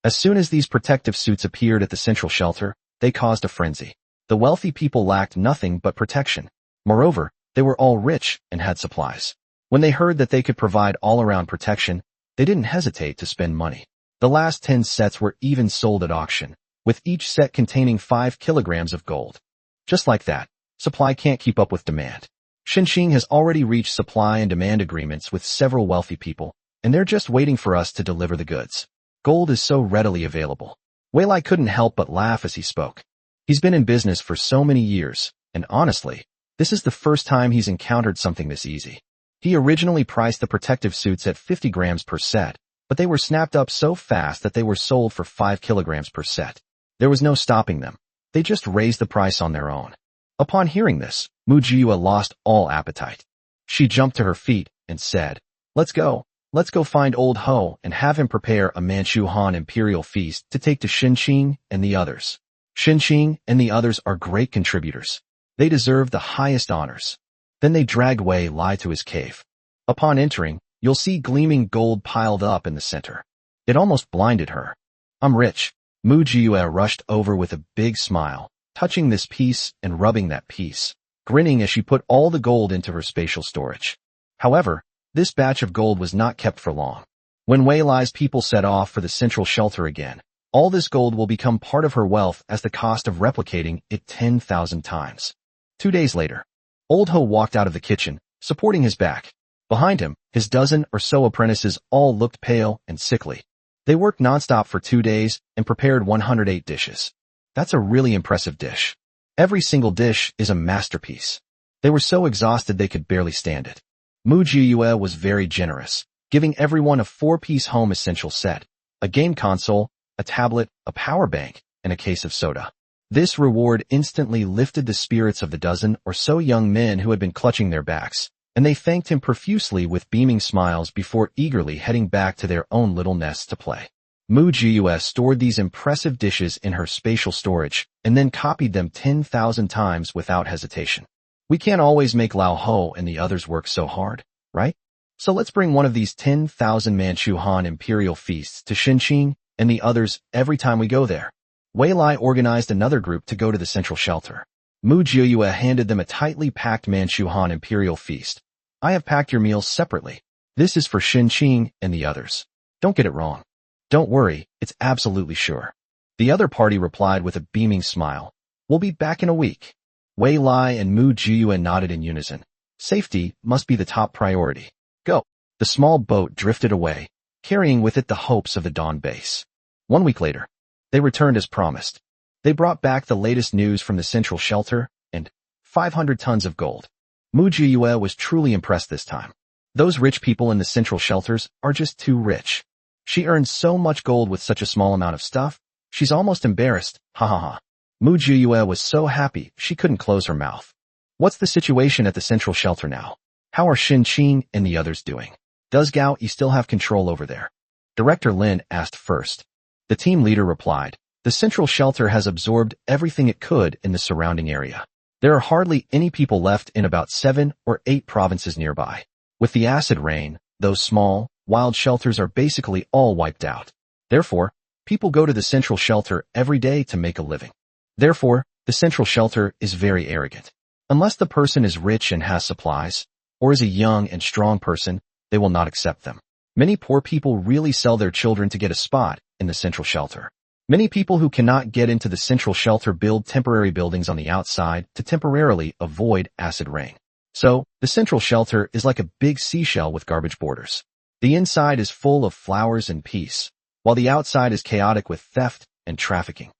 As soon as these protective suits appeared at the central shelter, they caused a frenzy. The wealthy people lacked nothing but protection. Moreover, they were all rich and had supplies. When they heard that they could provide all-around protection, they didn't hesitate to spend money. The last 10 sets were even sold at auction, with each set containing 5 kilograms of gold. Just like that, supply can't keep up with demand. Xinxing has already reached supply and demand agreements with several wealthy people, and they're just waiting for us to deliver the goods. Gold is so readily available. Wei Lai couldn't help but laugh as he spoke. He's been in business for so many years, and honestly, this is the first time he's encountered something this easy. He originally priced the protective suits at 50 grams per set, but they were snapped up so fast that they were sold for 5 kilograms per set. There was no stopping them. They just raised the price on their own. Upon hearing this, Mu Jiyue lost all appetite. She jumped to her feet and said, Let's go find old Ho and have him prepare a Manchu Han imperial feast to take to Xinxing and the others. Xinxing and the others are great contributors. They deserve the highest honors. Then they dragged Wei Lai to his cave. Upon entering, you'll see gleaming gold piled up in the center. It almost blinded her. I'm rich. Mu Jiyue rushed over with a big smile, touching this piece and rubbing that piece, grinning as she put all the gold into her spatial storage. However, this batch of gold was not kept for long. When Wei Lai's people set off for the central shelter again, all this gold will become part of her wealth as the cost of replicating it 10,000 times. 2 days later, Old Ho walked out of the kitchen, supporting his back. Behind him, his dozen or so apprentices all looked pale and sickly. They worked nonstop for 2 days and prepared 108 dishes. That's a really impressive dish. Every single dish is a masterpiece. They were so exhausted they could barely stand it. Mu Jiyue was very generous, giving everyone a 4-piece home essential set, a game console, a tablet, a power bank, and a case of soda. This reward instantly lifted the spirits of the dozen or so young men who had been clutching their backs, and they thanked him profusely with beaming smiles before eagerly heading back to their own little nests to play. Mu Jiyue stored these impressive dishes in her spatial storage and then copied them 10,000 times without hesitation. We can't always make Lao Ho and the others work so hard, right? So let's bring one of these 10,000 Manchu Han imperial feasts to Xinxing and the others every time we go there. Wei Lai organized another group to go to the central shelter. Mu Jiyue handed them a tightly packed Manchu Han imperial feast. I have packed your meals separately. This is for Xinxing and the others. Don't get it wrong. Don't worry, it's absolutely sure. The other party replied with a beaming smile. We'll be back in a week. Wei Lai and Mu Jiyue nodded in unison. Safety must be the top priority. Go. The small boat drifted away, carrying with it the hopes of the Dawn base. 1 week later, they returned as promised. They brought back the latest news from the central shelter and 500 tons of gold. Mu Jiyue was truly impressed this time. Those rich people in the central shelters are just too rich. She earned so much gold with such a small amount of stuff, she's almost embarrassed, ha ha ha. Mu Jiyue was so happy she couldn't close her mouth. What's the situation at the central shelter now? How are Xinxing and the others doing? Does Gao Yi still have control over there? Director Lin asked first. The team leader replied, the central shelter has absorbed everything it could in the surrounding area. There are hardly any people left in about 7 or 8 provinces nearby. With the acid rain, those small, wild shelters are basically all wiped out. Therefore, people go to the central shelter every day to make a living. Therefore, the central shelter is very arrogant. Unless the person is rich and has supplies, or is a young and strong person, they will not accept them. Many poor people really sell their children to get a spot in the central shelter. Many people who cannot get into the central shelter build temporary buildings on the outside to temporarily avoid acid rain. So, the central shelter is like a big seashell with garbage borders. The inside is full of flowers and peace, while the outside is chaotic with theft and trafficking.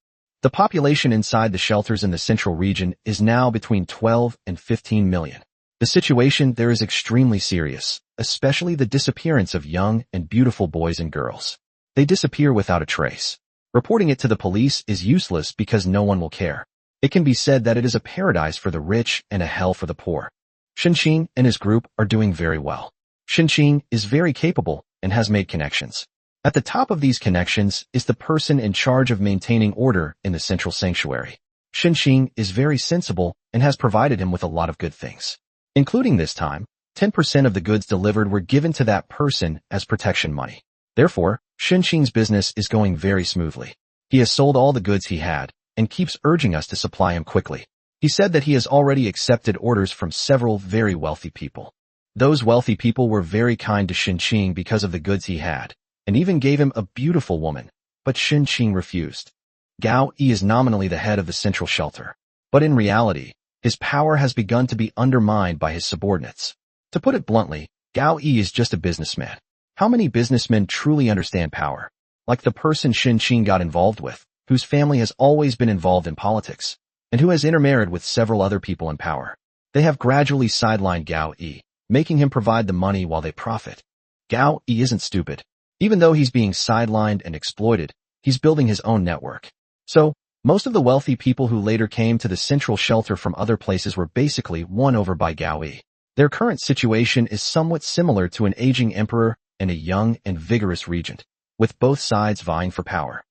The population inside the shelters in the central region is now between 12 and 15 million. The situation there is extremely serious, especially the disappearance of young and beautiful boys and girls. They disappear without a trace. Reporting it to the police is useless because no one will care. It can be said that it is a paradise for the rich and a hell for the poor. Xinxing and his group are doing very well. Xinxing is very capable and has made connections. At the top of these connections is the person in charge of maintaining order in the central sanctuary. Xinxing is very sensible and has provided him with a lot of good things. Including this time, 10% of the goods delivered were given to that person as protection money. Therefore, Xinxing's business is going very smoothly. He has sold all the goods he had and keeps urging us to supply him quickly. He said that he has already accepted orders from several very wealthy people. Those wealthy people were very kind to Xinqing because of the goods he had, and even gave him a beautiful woman, but Xinqing refused. Gao Yi is nominally the head of the central shelter, but in reality, his power has begun to be undermined by his subordinates. To put it bluntly, Gao Yi is just a businessman. How many businessmen truly understand power? Like the person Xinqing got involved with, whose family has always been involved in politics, and who has intermarried with several other people in power. They have gradually sidelined Gao Yi, making him provide the money while they profit. Gao Yi isn't stupid. Even though he's being sidelined and exploited, he's building his own network. So, most of the wealthy people who later came to the central shelter from other places were basically won over by Gao Yi. Their current situation is somewhat similar to an aging emperor and a young and vigorous regent, with both sides vying for power.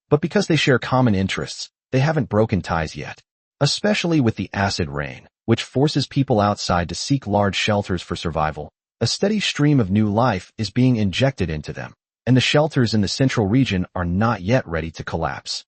But because they share common interests, they haven't broken ties yet. Especially with the acid rain, which forces people outside to seek large shelters for survival, a steady stream of new life is being injected into them, and the shelters in the central region are not yet ready to collapse.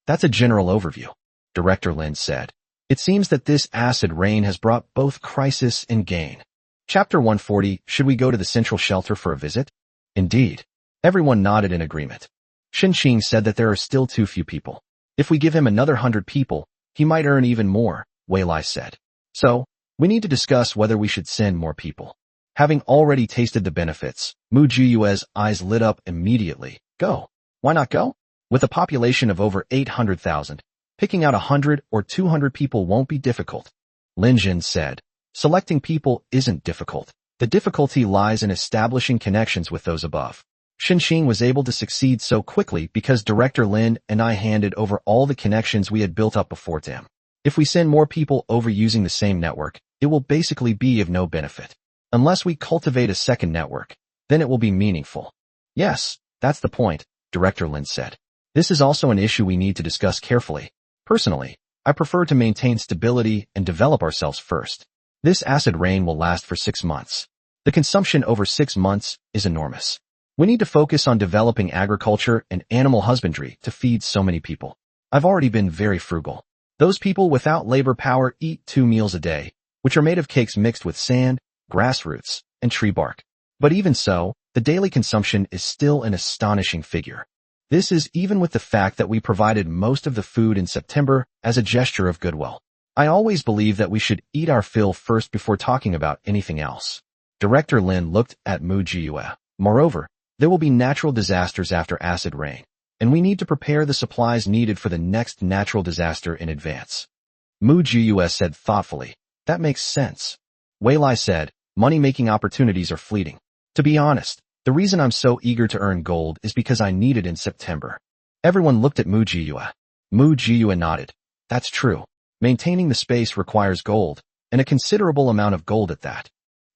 That's a general overview, Director Lin said. It seems that this acid rain has brought both crisis and gain. Chapter 140, should we go to the central shelter for a visit? Indeed. Everyone nodded in agreement. Xinqing said that there are still too few people. If we give him another 100 people, he might earn even more, Wei Lai said. So, we need to discuss whether we should send more people. Having already tasted the benefits, Mu Jiyue's eyes lit up immediately. Go. Why not go? With a population of over 800,000, picking out 100 or 200 people won't be difficult. Lin Jin said. Selecting people isn't difficult. The difficulty lies in establishing connections with those above. Xinqing was able to succeed so quickly because Director Lin and I handed over all the connections we had built up before to him. If we send more people over using the same network, it will basically be of no benefit. Unless we cultivate a second network, then it will be meaningful. Yes, that's the point, Director Lin said. This is also an issue we need to discuss carefully. Personally, I prefer to maintain stability and develop ourselves first. This acid rain will last for 6 months. The consumption over 6 months is enormous. We need to focus on developing agriculture and animal husbandry to feed so many people. I've already been very frugal. Those people without labor power eat 2 meals a day, which are made of cakes mixed with sand, grass roots, and tree bark. But even so, the daily consumption is still an astonishing figure. This is even with the fact that we provided most of the food in September as a gesture of goodwill. I always believe that we should eat our fill first before talking about anything else. Director Lin looked at Mu Jiyue. Moreover, there will be natural disasters after acid rain, and we need to prepare the supplies needed for the next natural disaster in advance. Mu Jiyue said thoughtfully. That makes sense. Wei Lai said, money-making opportunities are fleeting. To be honest, the reason I'm so eager to earn gold is because I need it in September. Everyone looked at Mu Jiyue. Mu Jiyue nodded. That's true. Maintaining the space requires gold, and a considerable amount of gold at that.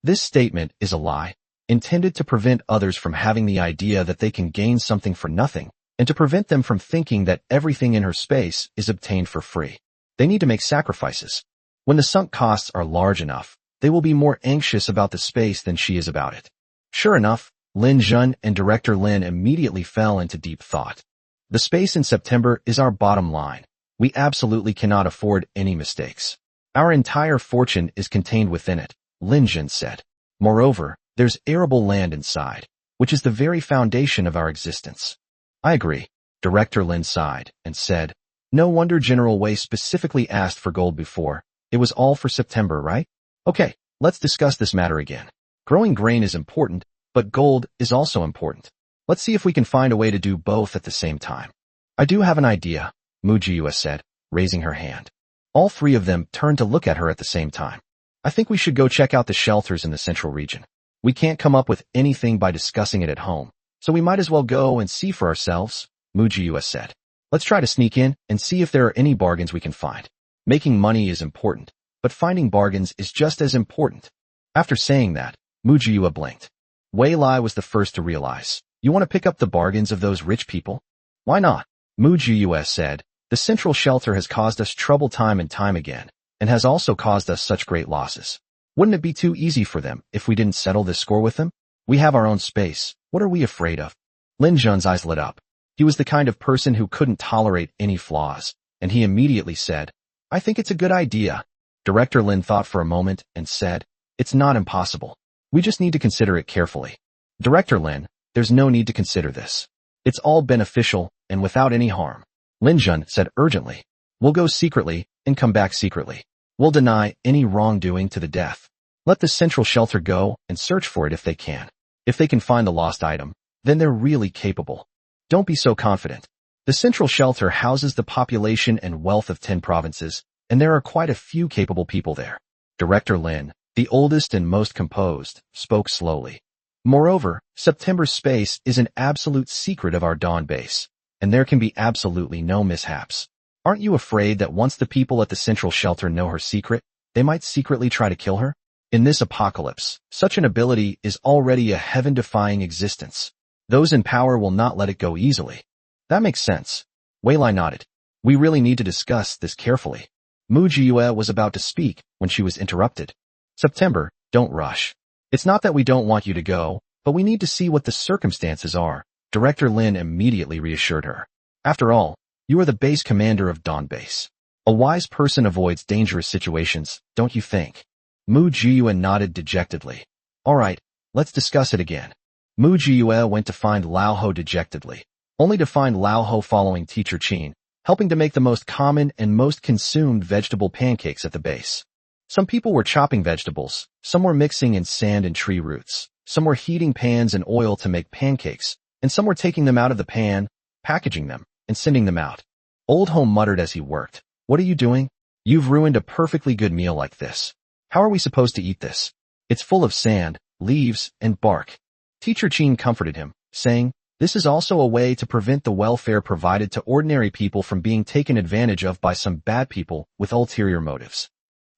This statement is a lie, intended to prevent others from having the idea that they can gain something for nothing, and to prevent them from thinking that everything in her space is obtained for free. They need to make sacrifices. When the sunk costs are large enough, they will be more anxious about the space than she is about it. Sure enough, Lin Jun and Director Lin immediately fell into deep thought. The space in September is our bottom line. We absolutely cannot afford any mistakes. Our entire fortune is contained within it, Lin Jun said. Moreover, there's arable land inside, which is the very foundation of our existence. I agree. Director Lin sighed and said, no wonder General Wei specifically asked for gold before. It was all for September, right? Okay, let's discuss this matter again. Growing grain is important, but gold is also important. Let's see if we can find a way to do both at the same time. I do have an idea, Mu Jiyue said, raising her hand. All three of them turned to look at her at the same time. I think we should go check out the shelters in the central region. We can't come up with anything by discussing it at home, so we might as well go and see for ourselves, Mu Jiyue said. Let's try to sneak in and see if there are any bargains we can find. Making money is important, but finding bargains is just as important. After saying that, Mu Jiyue blinked. Wei Lai was the first to realize. You want to pick up the bargains of those rich people? Why not? Mu Jiyue said. The central shelter has caused us trouble time and time again, and has also caused us such great losses. Wouldn't it be too easy for them if we didn't settle this score with them? We have our own space. What are we afraid of? Lin Jun's eyes lit up. He was the kind of person who couldn't tolerate any flaws, and he immediately said, I think it's a good idea. Director Lin thought for a moment and said, it's not impossible. We just need to consider it carefully. Director Lin, there's no need to consider this. It's all beneficial and without any harm. Lin Jun said urgently. We'll go secretly and come back secretly. We'll deny any wrongdoing to the death. Let the central shelter go and search for it if they can. If they can find the lost item, then they're really capable. Don't be so confident. The central shelter houses the population and wealth of 10 provinces, and there are quite a few capable people there. Director Lin, the oldest and most composed, spoke slowly. Moreover, September's space is an absolute secret of our Dawn base, and there can be absolutely no mishaps. Aren't you afraid that once the people at the central shelter know her secret, they might secretly try to kill her? In this apocalypse, such an ability is already a heaven-defying existence. Those in power will not let it go easily. That makes sense. Wei Lai nodded. We really need to discuss this carefully. Mu Jiyue was about to speak when she was interrupted. September, don't rush. It's not that we don't want you to go, but we need to see what the circumstances are. Director Lin immediately reassured her. After all, you are the base commander of Dawn Base. A wise person avoids dangerous situations, don't you think? Mu Jiyue nodded dejectedly. All right, let's discuss it again. Mu Jiyue went to find Lao Ho dejectedly, only to find Lao Ho following Teacher Qin, helping to make the most common and most consumed vegetable pancakes at the base. Some people were chopping vegetables, some were mixing in sand and tree roots, some were heating pans and oil to make pancakes, and some were taking them out of the pan, packaging them, and sending them out. Old Ho muttered as he worked. What are you doing? You've ruined a perfectly good meal like this. How are we supposed to eat this? It's full of sand, leaves, and bark. Teacher Qin comforted him, saying, this is also a way to prevent the welfare provided to ordinary people from being taken advantage of by some bad people with ulterior motives.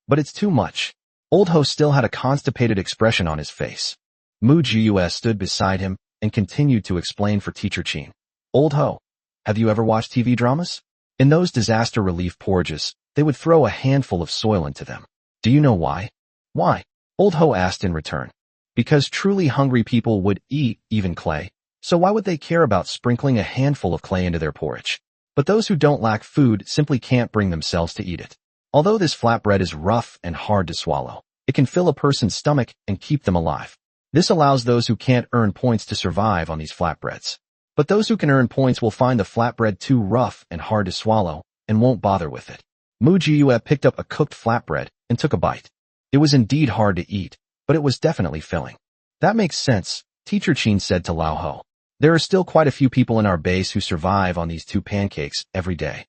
But it's too much. Old Ho still had a constipated expression on his face. Mu Jiyue stood beside him and continued to explain for Teacher Qin. Old Ho, have you ever watched TV dramas? In those disaster relief porridges, they would throw a handful of soil into them. Do you know why? Why? Old Ho asked in return. Because truly hungry people would eat even clay, so why would they care about sprinkling a handful of clay into their porridge? But those who don't lack food simply can't bring themselves to eat it. Although this flatbread is rough and hard to swallow, it can fill a person's stomach and keep them alive. This allows those who can't earn points to survive on these flatbreads. But those who can earn points will find the flatbread too rough and hard to swallow and won't bother with it. Mu Jiyue picked up a cooked flatbread and took a bite. It was indeed hard to eat, but it was definitely filling. That makes sense, Teacher Qin said to Lao Ho. There are still quite a few people in our base who survive on these 2 pancakes every day.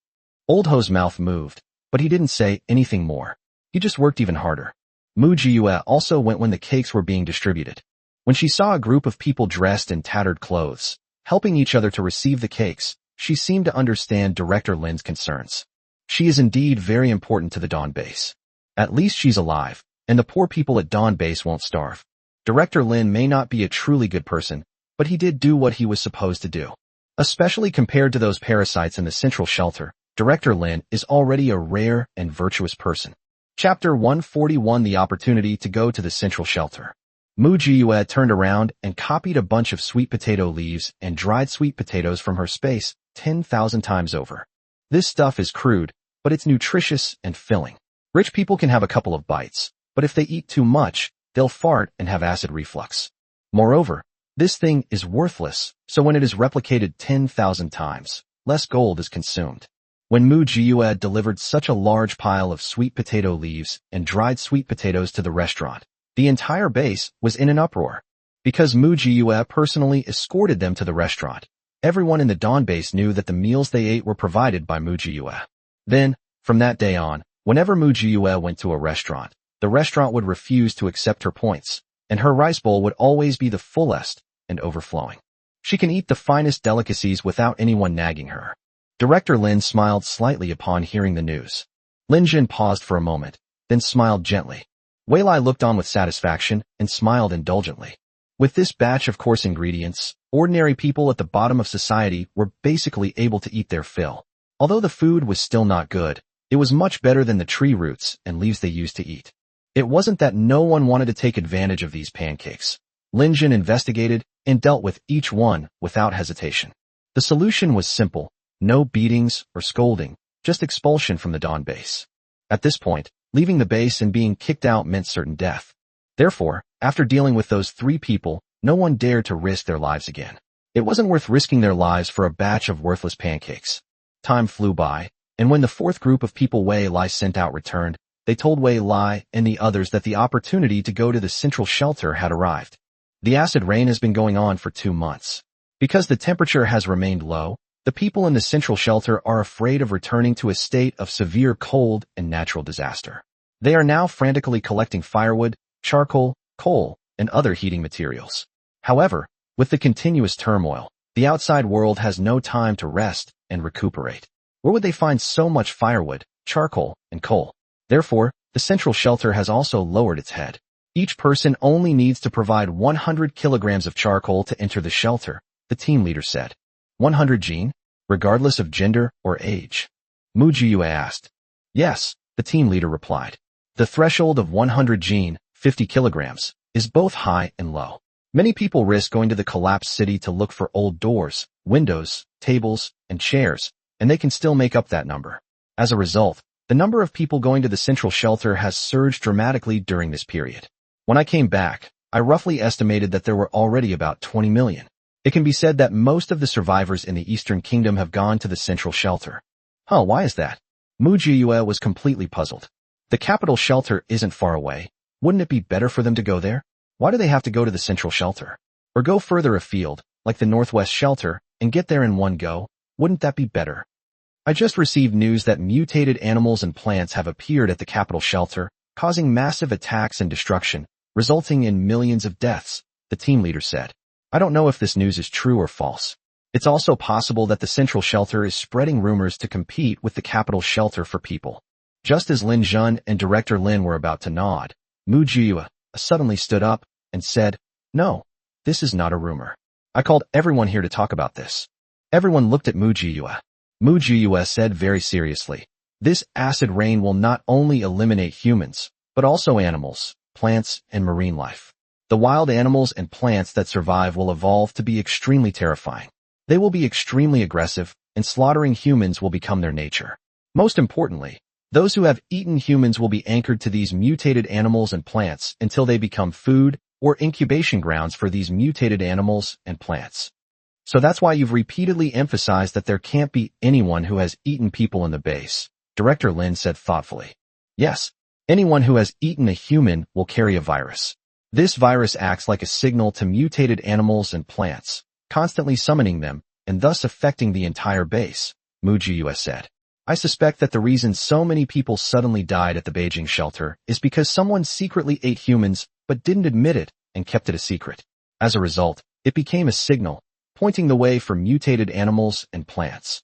Old Ho's mouth moved, but he didn't say anything more. He just worked even harder. Mu Jiyue also went when the cakes were being distributed. When she saw a group of people dressed in tattered clothes, helping each other to receive the cakes, she seemed to understand Director Lin's concerns. She is indeed very important to the Dawn Base. At least she's alive, and the poor people at Dawn Base won't starve. Director Lin may not be a truly good person, but he did do what he was supposed to do. Especially compared to those parasites in the central shelter, Director Lin is already a rare and virtuous person. Chapter 141 The Opportunity to Go to the Central Shelter. Mu Jiyue turned around and copied a bunch of sweet potato leaves and dried sweet potatoes from her space 10,000 times over. This stuff is crude, but it's nutritious and filling. Rich people can have a couple of bites, but if they eat too much, they'll fart and have acid reflux. Moreover, this thing is worthless, so when it is replicated 10,000 times, less gold is consumed. When Mu Jiyue delivered such a large pile of sweet potato leaves and dried sweet potatoes to the restaurant, the entire base was in an uproar. Because Mu Jiyue personally escorted them to the restaurant, everyone in the Dawn base knew that the meals they ate were provided by Mu Jiyue. Then, from that day on, whenever Mu Jiyue went to a restaurant, the restaurant would refuse to accept her points, and her rice bowl would always be the fullest and overflowing. She can eat the finest delicacies without anyone nagging her. Director Lin smiled slightly upon hearing the news. Lin Jin paused for a moment, then smiled gently. Wei Lai looked on with satisfaction and smiled indulgently. With this batch of coarse ingredients, ordinary people at the bottom of society were basically able to eat their fill. Although the food was still not good, it was much better than the tree roots and leaves they used to eat. It wasn't that no one wanted to take advantage of these pancakes. Lin Jin investigated and dealt with each one without hesitation. The solution was simple, no beatings or scolding, just expulsion from the Dawn base. At this point, leaving the base and being kicked out meant certain death. Therefore, after dealing with those 3 people, no one dared to risk their lives again. It wasn't worth risking their lives for a batch of worthless pancakes. Time flew by, and when the 4th group of people Wei Lai sent out returned, they told Wei Lai and the others that the opportunity to go to the central shelter had arrived. The acid rain has been going on for 2 months. Because the temperature has remained low, the people in the central shelter are afraid of returning to a state of severe cold and natural disaster. They are now frantically collecting firewood, charcoal, coal, and other heating materials. However, with the continuous turmoil, the outside world has no time to rest and recuperate. Where would they find so much firewood, charcoal, and coal? Therefore, the central shelter has also lowered its head. Each person only needs to provide 100 kilograms of charcoal to enter the shelter, the team leader said. 100 jin, regardless of gender or age? Mu Jiyue asked. Yes, the team leader replied. The threshold of 100 jin, 50 kilograms, is both high and low. Many people risk going to the collapsed city to look for old doors, windows, tables, and chairs, and they can still make up that number. As a result, the number of people going to the central shelter has surged dramatically during this period. When I came back, I roughly estimated that there were already about 20 million. It can be said that most of the survivors in the Eastern Kingdom have gone to the central shelter. Why is that? Mu Jiyue was completely puzzled. The capital shelter isn't far away. Wouldn't it be better for them to go there? Why do they have to go to the central shelter? Or go further afield, like the northwest shelter, and get there in one go? Wouldn't that be better? I just received news that mutated animals and plants have appeared at the capital shelter, causing massive attacks and destruction, resulting in millions of deaths, the team leader said. I don't know if this news is true or false. It's also possible that the central shelter is spreading rumors to compete with the capital shelter for people. Just as Lin Jun and Director Lin were about to nod, Mu Jiyue suddenly stood up and said, No, this is not a rumor. I called everyone here to talk about this. Everyone looked at Mu Jiyue. Mu Jiyue said very seriously, this acid rain will not only eliminate humans, but also animals, plants, and marine life. The wild animals and plants that survive will evolve to be extremely terrifying. They will be extremely aggressive, and slaughtering humans will become their nature. Most importantly, those who have eaten humans will be anchored to these mutated animals and plants until they become food or incubation grounds for these mutated animals and plants. So that's why you've repeatedly emphasized that there can't be anyone who has eaten people in the base, Director Lin said thoughtfully. Yes, anyone who has eaten a human will carry a virus. This virus acts like a signal to mutated animals and plants, constantly summoning them and thus affecting the entire base, Mu Jiyue said. I suspect that the reason so many people suddenly died at the Beijing shelter is because someone secretly ate humans but didn't admit it and kept it a secret. As a result, it became a signal, pointing the way for mutated animals and plants.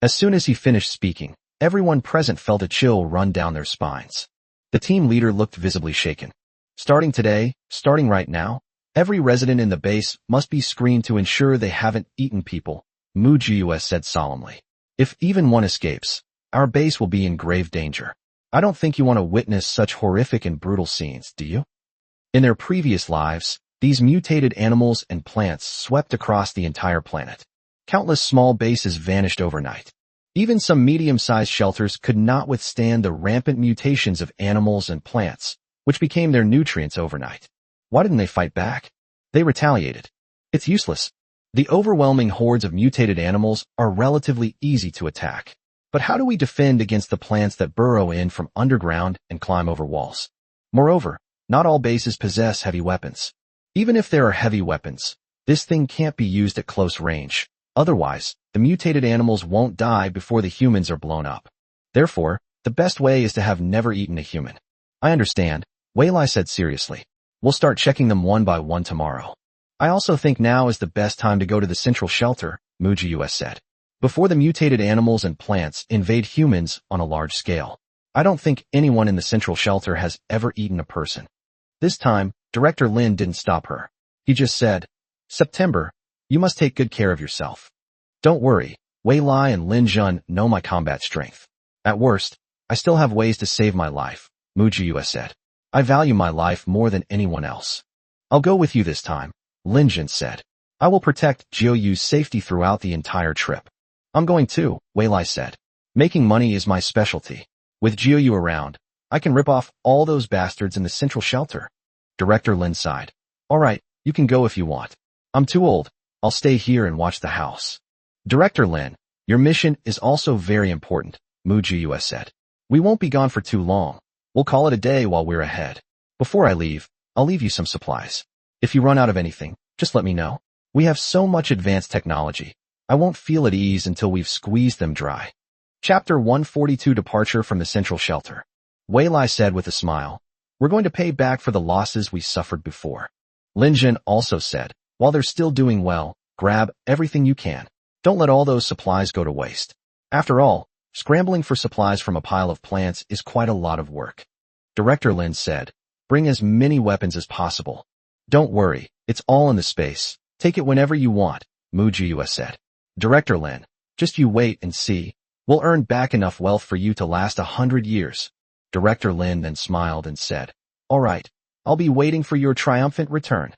As soon as he finished speaking, everyone present felt a chill run down their spines. The team leader looked visibly shaken. Starting right now, every resident in the base must be screened to ensure they haven't eaten people, Mu Jiyue said solemnly. If even one escapes, our base will be in grave danger. I don't think you want to witness such horrific and brutal scenes, do you? In their previous lives, these mutated animals and plants swept across the entire planet. Countless small bases vanished overnight. Even some medium-sized shelters could not withstand the rampant mutations of animals and plants, which became their nutrients overnight. Why didn't they fight back? They retaliated. It's useless. The overwhelming hordes of mutated animals are relatively easy to attack. But how do we defend against the plants that burrow in from underground and climb over walls? Moreover, not all bases possess heavy weapons. Even if there are heavy weapons, this thing can't be used at close range. Otherwise, the mutated animals won't die before the humans are blown up. Therefore, the best way is to have never eaten a human. I understand, Wei Lai said seriously. We'll start checking them one by one tomorrow. I also think now is the best time to go to the central shelter, Mu Jiyue said. Before the mutated animals and plants invade humans on a large scale. I don't think anyone in the central shelter has ever eaten a person. This time, Director Lin didn't stop her. He just said, September, you must take good care of yourself. Don't worry, Wei Lai and Lin Jun know my combat strength. At worst, I still have ways to save my life, Mu Jiyue said. I value my life more than anyone else. I'll go with you this time, Lin Jun said. I will protect Jiu Yu's safety throughout the entire trip. I'm going too, Wei Lai said. Making money is my specialty. With Jiuyu around, I can rip off all those bastards in the central shelter. Director Lin sighed. All right, you can go if you want. I'm too old. I'll stay here and watch the house. Director Lin, your mission is also very important, Mu Jiuyu said. We won't be gone for too long. We'll call it a day while we're ahead. Before I leave, I'll leave you some supplies. If you run out of anything, just let me know. We have so much advanced technology. I won't feel at ease until we've squeezed them dry. Chapter 142 Departure from the Central Shelter. Wei Lai said with a smile, we're going to pay back for the losses we suffered before. Lin Jin also said, while they're still doing well, grab everything you can. Don't let all those supplies go to waste. After all, scrambling for supplies from a pile of plants is quite a lot of work. Director Lin said, bring as many weapons as possible. Don't worry, it's all in the space. Take it whenever you want, Mu Jiuyu said. Director Lin, just you wait and see. We'll earn back enough wealth for you to last 100 years. Director Lin then smiled and said, all right, I'll be waiting for your triumphant return.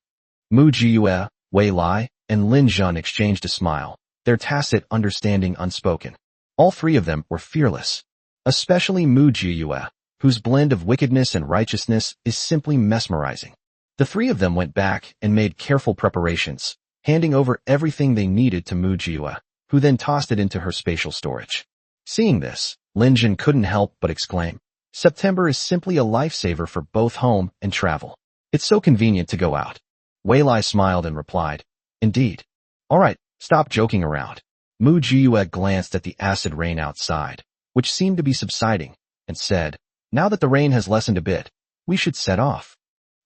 Mu Jiuyu, Wei Lai, and Lin Jun exchanged a smile, their tacit understanding unspoken. All three of them were fearless. Especially Mu Jiuyu, whose blend of wickedness and righteousness is simply mesmerizing. The three of them went back and made careful preparations, handing over everything they needed to Mu Jiuyu, who then tossed it into her spatial storage. Seeing this, Lin Jin couldn't help but exclaim, September is simply a lifesaver for both home and travel. It's so convenient to go out. Wei Lai smiled and replied, indeed. All right, stop joking around. Mu Jiuyu glanced at the acid rain outside, which seemed to be subsiding, and said, now that the rain has lessened a bit, we should set off.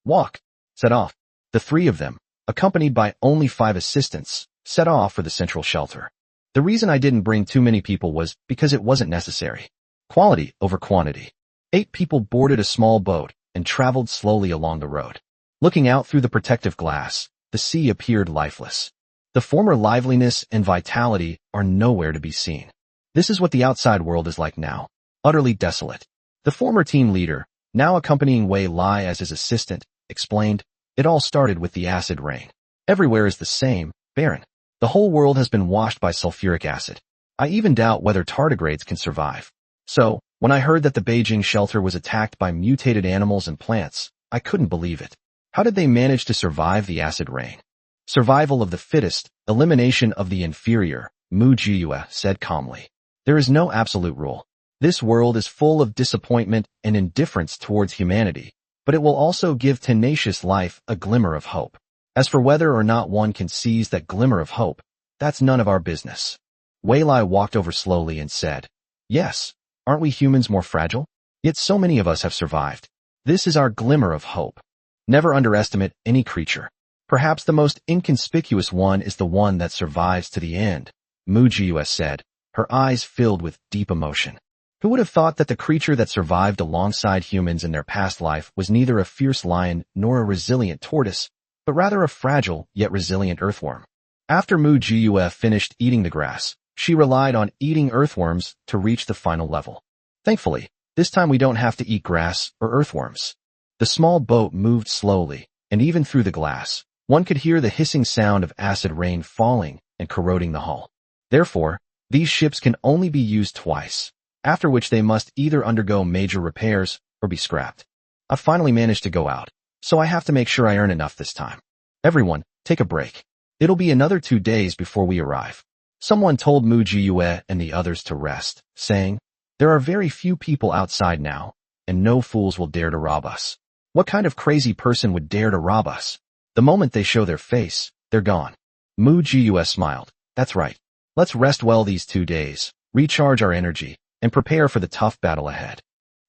Walk. Set off. The three of them, accompanied by only 5 assistants, set off for the central shelter. The reason I didn't bring too many people was because it wasn't necessary. Quality over quantity. 8 people boarded a small boat and traveled slowly along the road. Looking out through the protective glass, the sea appeared lifeless. The former liveliness and vitality are nowhere to be seen. This is what the outside world is like now, utterly desolate. The former team leader, now accompanying Wei Lai as his assistant, explained, it all started with the acid rain. Everywhere is the same, barren. The whole world has been washed by sulfuric acid. I even doubt whether tardigrades can survive. So, when I heard that the Beijing shelter was attacked by mutated animals and plants, I couldn't believe it. How did they manage to survive the acid rain? Survival of the fittest, elimination of the inferior, Mu Jiuyu said calmly. There is no absolute rule. This world is full of disappointment and indifference towards humanity, but it will also give tenacious life a glimmer of hope. As for whether or not one can seize that glimmer of hope, that's none of our business. Wei Lai walked over slowly and said, yes, aren't we humans more fragile? Yet so many of us have survived. This is our glimmer of hope. Never underestimate any creature. Perhaps the most inconspicuous one is the one that survives to the end, Mu Jiuyu said, her eyes filled with deep emotion. Who would have thought that the creature that survived alongside humans in their past life was neither a fierce lion nor a resilient tortoise, but rather a fragile yet resilient earthworm? After Mu Jiuyu finished eating the grass, she relied on eating earthworms to reach the final level. Thankfully, this time we don't have to eat grass or earthworms. The small boat moved slowly, and even through the glass, one could hear the hissing sound of acid rain falling and corroding the hull. Therefore, these ships can only be used twice, after which they must either undergo major repairs or be scrapped. I've finally managed to go out, so I have to make sure I earn enough this time. Everyone, take a break. It'll be another 2 days before we arrive. Someone told Mu Jiuyu and the others to rest, saying, there are very few people outside now, and no fools will dare to rob us. What kind of crazy person would dare to rob us? The moment they show their face, they're gone. Mu Jiuyu smiled. That's right. Let's rest well these 2 days, recharge our energy, and prepare for the tough battle ahead.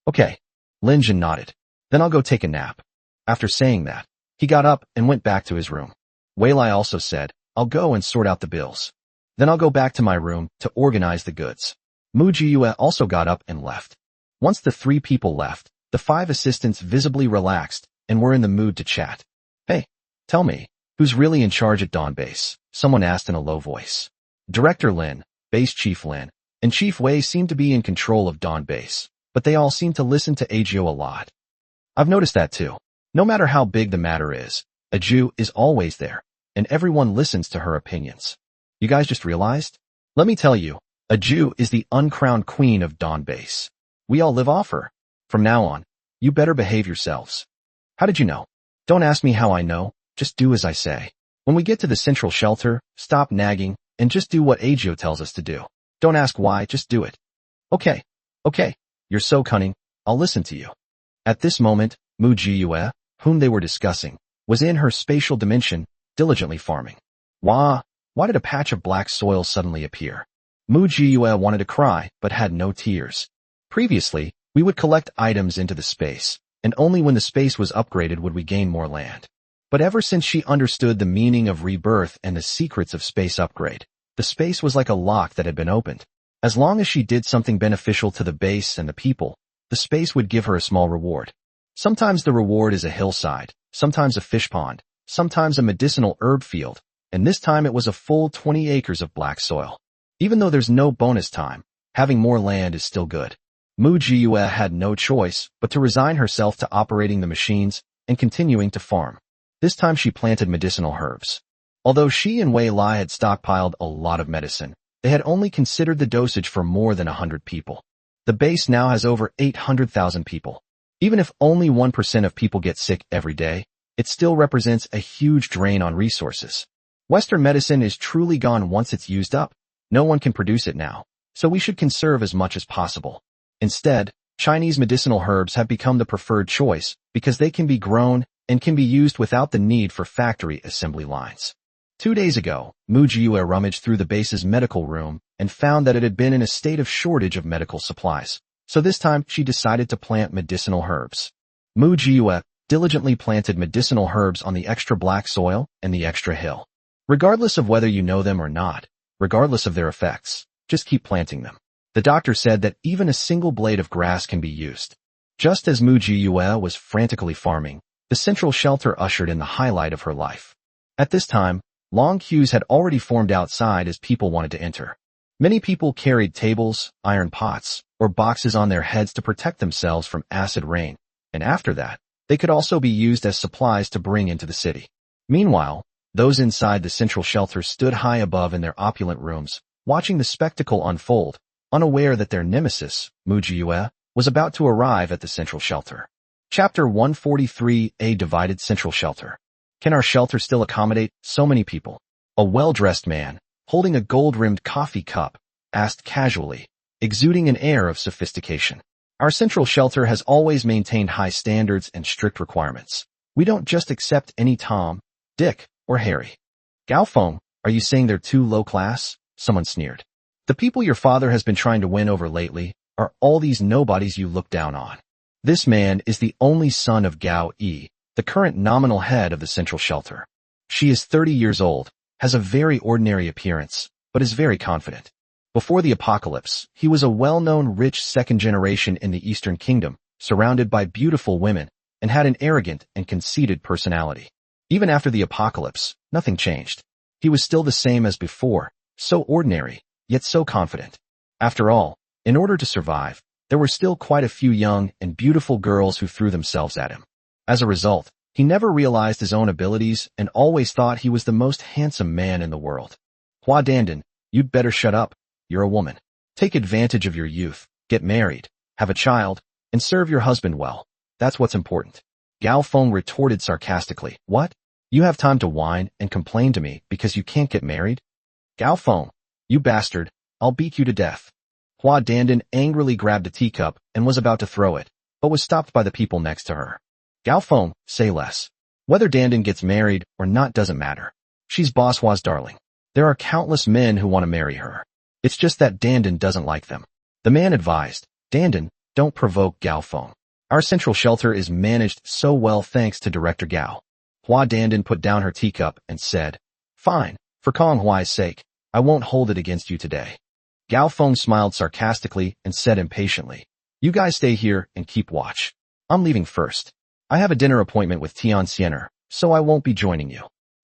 Okay. Lin Jin nodded. Then I'll go take a nap. After saying that, he got up and went back to his room. Wei Lai also said, I'll go and sort out the bills. Then I'll go back to my room to organize the goods. Mu Jiuyu also got up and left. Once the 3 people left, the 5 assistants visibly relaxed and were in the mood to chat. Hey, tell me, who's really in charge at Dawn Base? Someone asked in a low voice. Director Lin, Base Chief Lin, and Chief Wei seemed to be in control of Dawn Base, but they all seemed to listen to Ajio a lot. I've noticed that too. No matter how big the matter is, Ajio is always there, and everyone listens to her opinions. You guys just realized? Let me tell you, Ajio is the uncrowned queen of Dawn Base. We all live off her. From now on, you better behave yourselves. How did you know? Don't ask me how I know, just do as I say. When we get to the central shelter, stop nagging, and just do what Agio tells us to do. Don't ask why, just do it. Okay. You're so cunning, I'll listen to you. At this moment, Mu Jiyue, whom they were discussing, was in her spatial dimension, diligently farming. Why did a patch of black soil suddenly appear? Mu Jiyue wanted to cry, but had no tears. Previously, we would collect items into the space, and only when the space was upgraded would we gain more land. But ever since she understood the meaning of rebirth and the secrets of space upgrade, the space was like a lock that had been opened. As long as she did something beneficial to the base and the people, the space would give her a small reward. Sometimes the reward is a hillside, sometimes a fish pond, sometimes a medicinal herb field, and this time it was a full 20 acres of black soil. Even though there's no bonus time, having more land is still good. Mu Jiyue had no choice but to resign herself to operating the machines and continuing to farm. This time she planted medicinal herbs. Although she and Wei Lai had stockpiled a lot of medicine, they had only considered the dosage for more than 100 people. The base now has over 800,000 people. Even if only 1% of people get sick every day, it still represents a huge drain on resources. Western medicine is truly gone once it's used up. No one can produce it now, so we should conserve as much as possible. Instead, Chinese medicinal herbs have become the preferred choice because they can be grown and can be used without the need for factory assembly lines. 2 days ago, Mu Jiyue rummaged through the base's medical room and found that it had been in a state of shortage of medical supplies. So this time, she decided to plant medicinal herbs. Mu Jiyue diligently planted medicinal herbs on the extra black soil and the extra hill. Regardless of whether you know them or not, regardless of their effects, just keep planting them. The doctor said that even a single blade of grass can be used. Just as Mu Jiyue was frantically farming, the central shelter ushered in the highlight of her life. At this time, long queues had already formed outside as people wanted to enter. Many people carried tables, iron pots, or boxes on their heads to protect themselves from acid rain, and after that, they could also be used as supplies to bring into the city. Meanwhile, those inside the central shelter stood high above in their opulent rooms, watching the spectacle unfold, unaware that their nemesis, Mu Jiyue, was about to arrive at the central shelter. Chapter 143, A Divided Central Shelter. Can our shelter still accommodate so many people? A well-dressed man, holding a gold-rimmed coffee cup, asked casually, exuding an air of sophistication. Our central shelter has always maintained high standards and strict requirements. We don't just accept any Tom, Dick, or Harry. Gao Feng, are you saying they're too low class? Someone sneered. The people your father has been trying to win over lately are all these nobodies you look down on. This man is the only son of Gao Yi, the current nominal head of the central shelter. She is 30 years old, has a very ordinary appearance, but is very confident. Before the apocalypse, he was a well-known rich second generation in the Eastern Kingdom, surrounded by beautiful women, and had an arrogant and conceited personality. Even after the apocalypse, nothing changed. He was still the same as before, so ordinary, yet so confident. After all, in order to survive, there were still quite a few young and beautiful girls who threw themselves at him. As a result, he never realized his own abilities and always thought he was the most handsome man in the world. Hua Dandan, you'd better shut up. You're a woman. Take advantage of your youth, get married, have a child, and serve your husband well. That's what's important. Gao Feng retorted sarcastically. What? You have time to whine and complain to me because you can't get married? Gao Feng, you bastard, I'll beat you to death. Hua Dandan angrily grabbed a teacup and was about to throw it, but was stopped by the people next to her. Gao Feng, say less. Whether Dandan gets married or not doesn't matter. She's Boss Hua's darling. There are countless men who want to marry her. It's just that Dandan doesn't like them. The man advised, Dandan, don't provoke Gao Feng. Our central shelter is managed so well thanks to Director Gao. Hua Dandan put down her teacup and said, Fine, for Kong Huai's sake, I won't hold it against you today. Gao Feng smiled sarcastically and said impatiently, You guys stay here and keep watch. I'm leaving first. I have a dinner appointment with Tian Xiener, so I won't be joining you.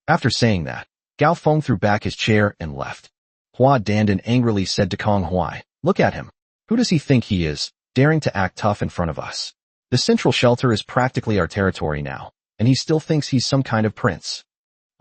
After saying that, Gao Feng threw back his chair and left. Hua Dandan angrily said to Kong Huai, Look at him. Who does he think he is, daring to act tough in front of us? The central shelter is practically our territory now, and he still thinks he's some kind of prince.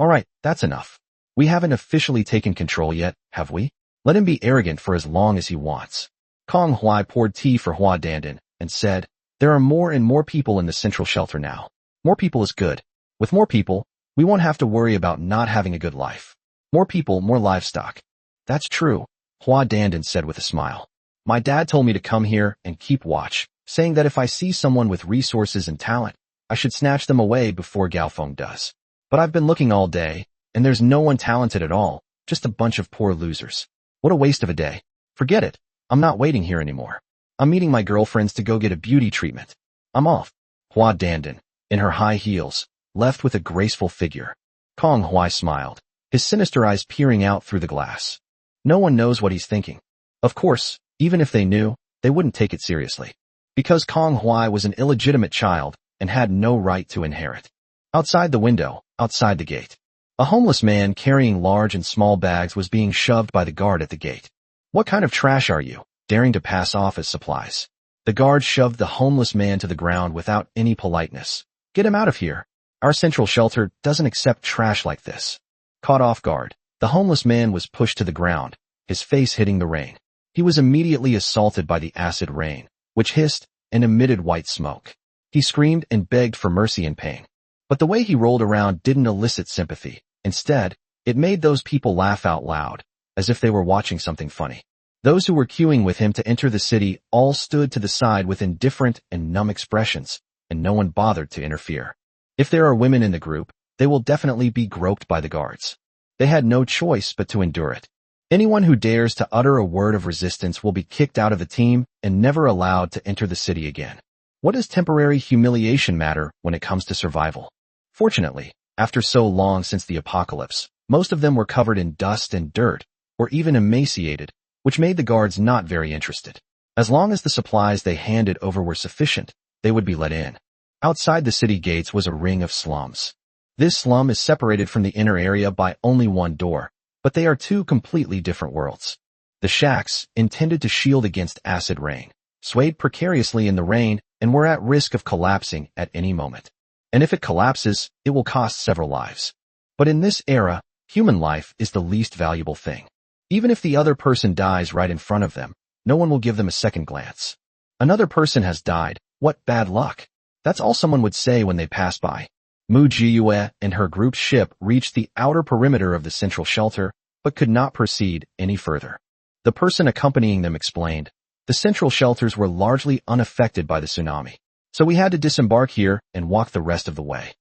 All right, that's enough. We haven't officially taken control yet, have we? Let him be arrogant for as long as he wants. Kong Hui poured tea for Hua Dandan and said, "There are more and more people in the central shelter now. More people is good. With more people, we won't have to worry about not having a good life. More people, more livestock." "That's true," Hua Dandan said with a smile. "My dad told me to come here and keep watch, saying that if I see someone with resources and talent, I should snatch them away before Gaofeng does. But I've been looking all day, and there's no one talented at all, just a bunch of poor losers. What a waste of a day. Forget it. I'm not waiting here anymore. I'm meeting my girlfriends to go get a beauty treatment. I'm off." Hua Dandan, in her high heels, left with a graceful figure. Kong Hui smiled, his sinister eyes peering out through the glass. No one knows what he's thinking. Of course, even if they knew, they wouldn't take it seriously. Because Kong Hui was an illegitimate child and had no right to inherit. Outside the window, outside the gate, a homeless man carrying large and small bags was being shoved by the guard at the gate. "What kind of trash are you, daring to pass off as supplies?" The guard shoved the homeless man to the ground without any politeness. "Get him out of here. Our central shelter doesn't accept trash like this." Caught off guard, the homeless man was pushed to the ground, his face hitting the rain. He was immediately assaulted by the acid rain, which hissed and emitted white smoke. He screamed and begged for mercy and pain. But the way he rolled around didn't elicit sympathy. Instead, it made those people laugh out loud, as if they were watching something funny. Those who were queuing with him to enter the city all stood to the side with indifferent and numb expressions, and no one bothered to interfere. If there are women in the group, they will definitely be groped by the guards. They had no choice but to endure it. Anyone who dares to utter a word of resistance will be kicked out of the team and never allowed to enter the city again. What does temporary humiliation matter when it comes to survival? Fortunately, after so long since the apocalypse, most of them were covered in dust and dirt, or even emaciated, which made the guards not very interested. As long as the supplies they handed over were sufficient, they would be let in. Outside the city gates was a ring of slums. This slum is separated from the inner area by only one door, but they are two completely different worlds. The shacks, intended to shield against acid rain, swayed precariously in the rain and were at risk of collapsing at any moment. And if it collapses, it will cost several lives. But in this era, human life is the least valuable thing. Even if the other person dies right in front of them, no one will give them a second glance. "Another person has died. What bad luck." That's all someone would say when they pass by. Mu Jiyue and her group's ship reached the outer perimeter of the central shelter, but could not proceed any further. The person accompanying them explained, "The central shelters were largely unaffected by the tsunami, so we had to disembark here and walk the rest of the way."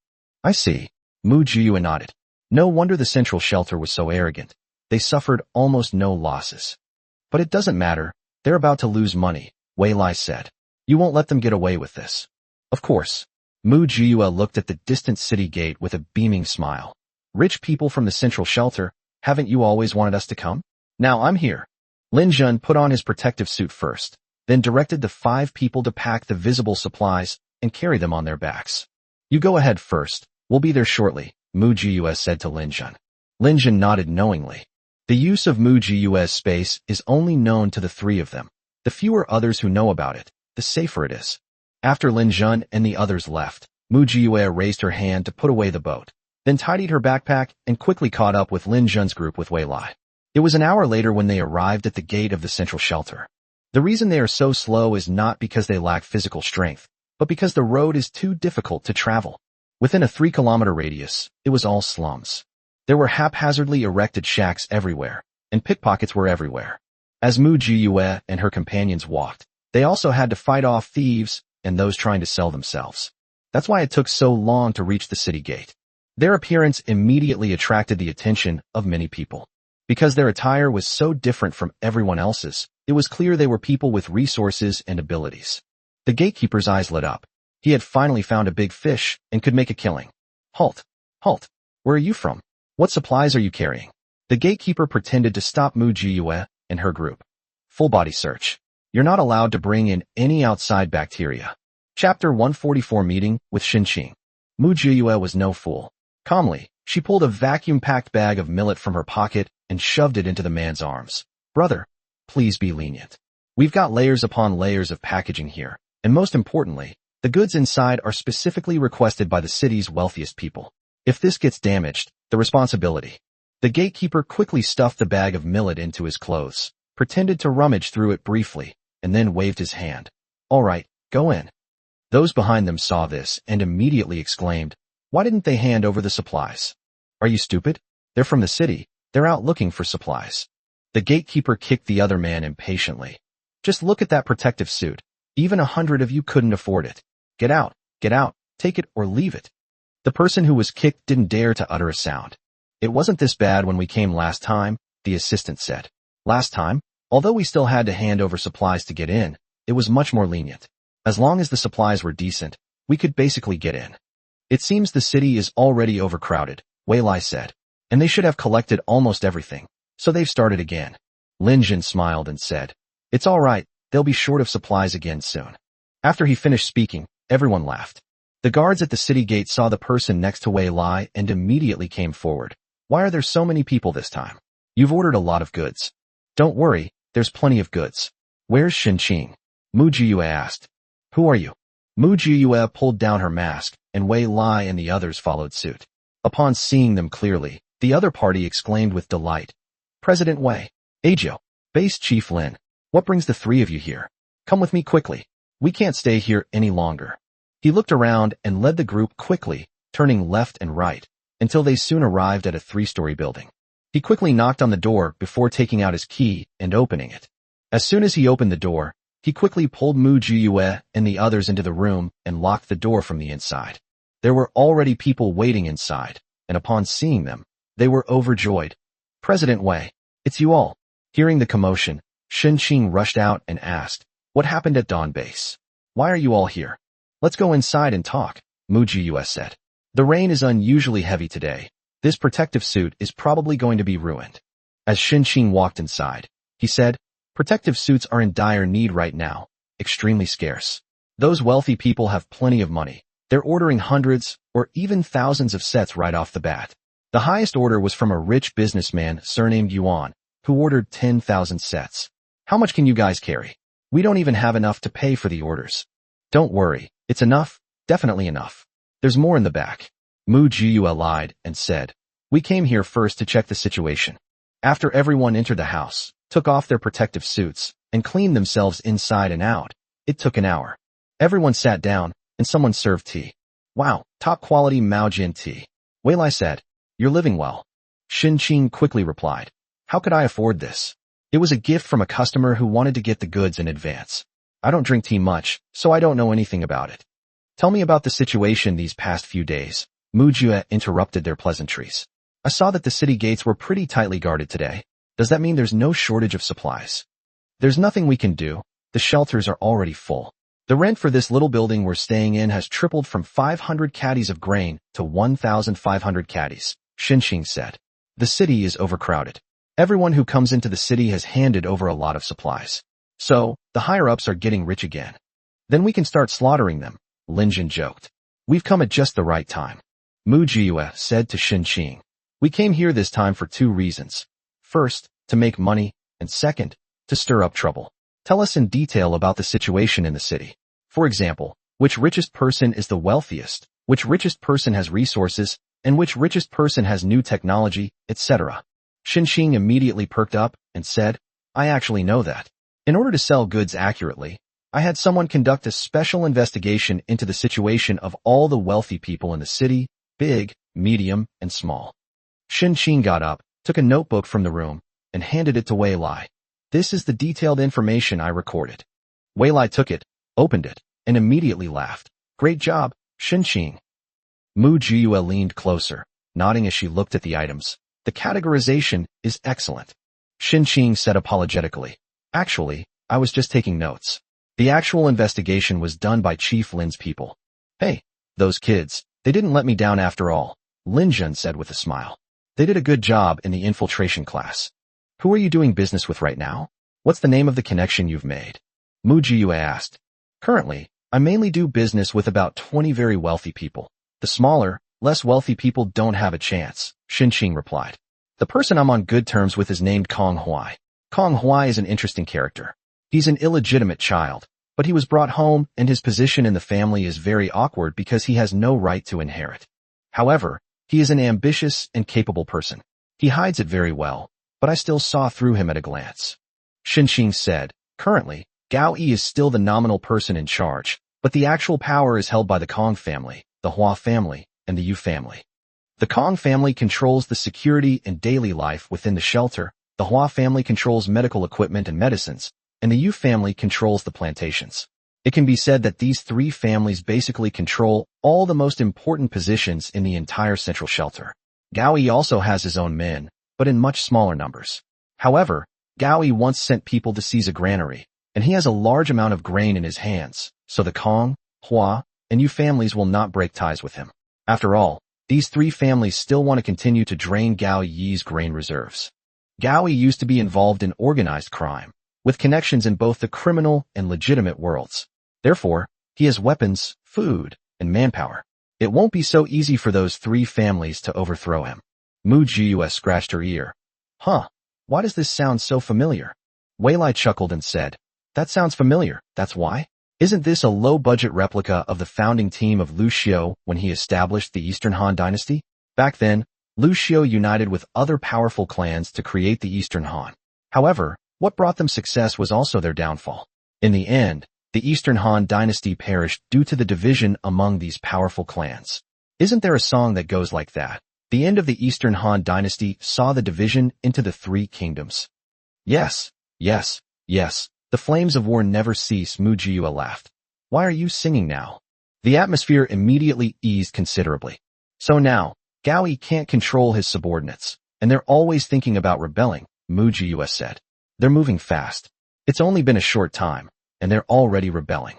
"I see." Mu Jiyue nodded. "No wonder the central shelter was so arrogant. They suffered almost no losses." "But it doesn't matter. They're about to lose money," Wei Lai said. "You won't let them get away with this." "Of course." Mu Jiyue looked at the distant city gate with a beaming smile. "Rich people from the central shelter, haven't you always wanted us to come? Now I'm here." Lin Jun put on his protective suit first, then directed the 5 people to pack the visible supplies and carry them on their backs. "You go ahead first. We'll be there shortly," Mu Jiyue said to Lin Jun. Lin Jun nodded knowingly. The use of Mu Jiyue's space is only known to the 3 of them. The fewer others who know about it, the safer it is. After Lin Jun and the others left, Mu Jiyue raised her hand to put away the boat, then tidied her backpack and quickly caught up with Lin Jun's group with Wei Lai. It was an hour later when they arrived at the gate of the central shelter. The reason they are so slow is not because they lack physical strength, but because the road is too difficult to travel. Within a 3-kilometer radius, it was all slums. There were haphazardly erected shacks everywhere, and pickpockets were everywhere. As Mu Jiyue and her companions walked, they also had to fight off thieves and those trying to sell themselves. That's why it took so long to reach the city gate. Their appearance immediately attracted the attention of many people. Because their attire was so different from everyone else's, it was clear they were people with resources and abilities. The gatekeeper's eyes lit up. He had finally found a big fish and could make a killing. "Halt! Halt! Where are you from? What supplies are you carrying?" The gatekeeper pretended to stop Mu Jiyue and her group. "Full body search. You're not allowed to bring in any outside bacteria." Chapter 144 Meeting with Xinqing. Mu Jiyue was no fool. Calmly, she pulled a vacuum-packed bag of millet from her pocket and shoved it into the man's arms. "Brother, please be lenient. We've got layers upon layers of packaging here, and most importantly, the goods inside are specifically requested by the city's wealthiest people. If this gets damaged, the responsibility." The gatekeeper quickly stuffed the bag of millet into his clothes, pretended to rummage through it briefly, and then waved his hand. All right, go in. Those behind them saw this and immediately exclaimed, why didn't they hand over the supplies? Are you stupid? They're from the city. They're out looking for supplies. The gatekeeper kicked the other man impatiently. Just look at that protective suit. Even 100 of you couldn't afford it. Get out, take it or leave it. The person who was kicked didn't dare to utter a sound. It wasn't this bad when we came last time, the assistant said. Last time, although we still had to hand over supplies to get in, it was much more lenient. As long as the supplies were decent, we could basically get in. It seems the city is already overcrowded, Wei Lai said, and they should have collected almost everything, so they've started again. Lin Jin smiled and said, it's all right, they'll be short of supplies again soon. After he finished speaking, everyone laughed. The guards at the city gate saw the person next to Wei Lai and immediately came forward. Why are there so many people this time? You've ordered a lot of goods. Don't worry, there's plenty of goods. Where's Xinqing? Mu Jiyue asked. Who are you? Mu Jiyue pulled down her mask, and Wei Lai and the others followed suit. Upon seeing them clearly, the other party exclaimed with delight. President Wei, Ajo, Base Chief Lin, what brings the three of you here? Come with me quickly. We can't stay here any longer. He looked around and led the group quickly, turning left and right, until they soon arrived at a 3-story building. He quickly knocked on the door before taking out his key and opening it. As soon as he opened the door, he quickly pulled Mu Jiyue and the others into the room and locked the door from the inside. There were already people waiting inside, and upon seeing them, they were overjoyed. President Wei, it's you all. Hearing the commotion, Xinqing rushed out and asked, what happened at Dawn Base? Why are you all here? Let's go inside and talk, Mu Jiyue said. The rain is unusually heavy today. This protective suit is probably going to be ruined. As Xinqing walked inside, he said, protective suits are in dire need right now, extremely scarce. Those wealthy people have plenty of money. They're ordering hundreds or even thousands of sets right off the bat. The highest order was from a rich businessman surnamed Yuan, who ordered 10,000 sets. How much can you guys carry? We don't even have enough to pay for the orders. Don't worry, it's enough, definitely enough. There's more in the back. Mu Jiyue lied and said, we came here first to check the situation. After everyone entered the house, took off their protective suits, and cleaned themselves inside and out, it took an hour. Everyone sat down, and someone served tea. Wow, top quality Maojin tea. Wei Lai said, you're living well. Xinqing quickly replied, how could I afford this? It was a gift from a customer who wanted to get the goods in advance. I don't drink tea much, so I don't know anything about it. Tell me about the situation these past few days. Mu Jiyue interrupted their pleasantries. I saw that the city gates were pretty tightly guarded today. Does that mean there's no shortage of supplies? There's nothing we can do. The shelters are already full. The rent for this little building we're staying in has tripled from 500 caddies of grain to 1,500 caddies, Xinqing said. The city is overcrowded. Everyone who comes into the city has handed over a lot of supplies. So, the higher-ups are getting rich again. Then we can start slaughtering them, Lin Jin joked. We've come at just the right time. Mu Jiyue said to Xinqing. We came here this time for 2 reasons. First, to make money, and second, to stir up trouble. Tell us in detail about the situation in the city. For example, which richest person is the wealthiest, which richest person has resources, and which richest person has new technology, etc. Xinqing immediately perked up and said, I actually know that. In order to sell goods accurately, I had someone conduct a special investigation into the situation of all the wealthy people in the city, big, medium, and small. Xinqing got up, took a notebook from the room, and handed it to Wei Lai. This is the detailed information I recorded. Wei Lai took it, opened it, and immediately laughed. Great job, Xinqing. Mu Jiyue leaned closer, nodding as she looked at the items. The categorization is excellent. Xinqing said apologetically. Actually, I was just taking notes. The actual investigation was done by Chief Lin's people. Hey, those kids, they didn't let me down after all, Lin Jin said with a smile. They did a good job in the infiltration class. Who are you doing business with right now? What's the name of the connection you've made? Mu Jiyue asked. Currently, I mainly do business with about 20 very wealthy people. The smaller, less wealthy people don't have a chance, Xinqing replied. The person I'm on good terms with is named Kong Huai. Kong Huai is an interesting character. He's an illegitimate child, but he was brought home and his position in the family is very awkward because he has no right to inherit. However, he is an ambitious and capable person. He hides it very well, but I still saw through him at a glance. Xinqing said, currently, Gao Yi is still the nominal person in charge, but the actual power is held by the Kong family, the Hua family, and the Yu family. The Kong family controls the security and daily life within the shelter, the Hua family controls medical equipment and medicines, and the Yu family controls the plantations. It can be said that these three families basically control all the most important positions in the entire central shelter. Gao Yi also has his own men, but in much smaller numbers. However, Gao Yi once sent people to seize a granary, and he has a large amount of grain in his hands, so the Kong, Hua, and Yu families will not break ties with him. After all, these three families still want to continue to drain Gao Yi's grain reserves. Gao Yi used to be involved in organized crime, with connections in both the criminal and legitimate worlds. Therefore, he has weapons, food, and manpower. It won't be so easy for those three families to overthrow him. Mu Jiyue scratched her ear. Huh, why does this sound so familiar? Wei Lai chuckled and said, that sounds familiar, that's why? Isn't this a low-budget replica of the founding team of Lu Xiao when he established the Eastern Han Dynasty? Back then, Lu Xiao united with other powerful clans to create the Eastern Han. However, what brought them success was also their downfall. In the end, the Eastern Han Dynasty perished due to the division among these powerful clans. Isn't there a song that goes like that? The end of the Eastern Han Dynasty saw the division into the three kingdoms. Yes, yes, yes. The flames of war never cease, Mu Jiyue laughed. Why are you singing now? The atmosphere immediately eased considerably. So now, Gao Yi can't control his subordinates, and they're always thinking about rebelling, Mu Jiyue said. They're moving fast. It's only been a short time, and they're already rebelling.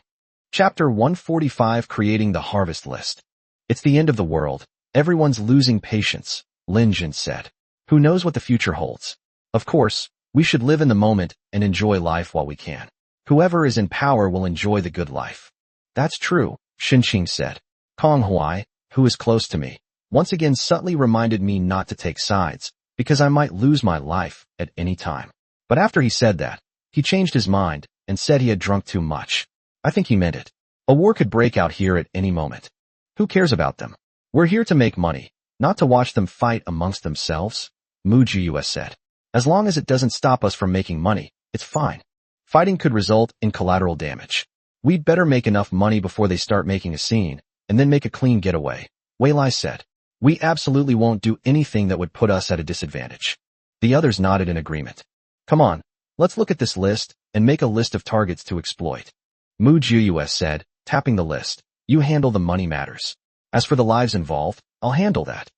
Chapter 145, Creating the Harvest List. It's the end of the world. Everyone's losing patience, Lin Jin said. Who knows what the future holds? Of course, we should live in the moment and enjoy life while we can. Whoever is in power will enjoy the good life. That's true, Xinqing said. Kong Huai, who is close to me, once again subtly reminded me not to take sides, because I might lose my life at any time. But after he said that, he changed his mind and said he had drunk too much. I think he meant it. A war could break out here at any moment. Who cares about them? We're here to make money, not to watch them fight amongst themselves, Mu Jiyue said. As long as it doesn't stop us from making money, it's fine. Fighting could result in collateral damage. We'd better make enough money before they start making a scene, and then make a clean getaway, Wei Lai said. We absolutely won't do anything that would put us at a disadvantage. The others nodded in agreement. Come on, let's look at this list and make a list of targets to exploit. Mu Jiyue said, tapping the list. You handle the money matters. As for the lives involved, I'll handle that.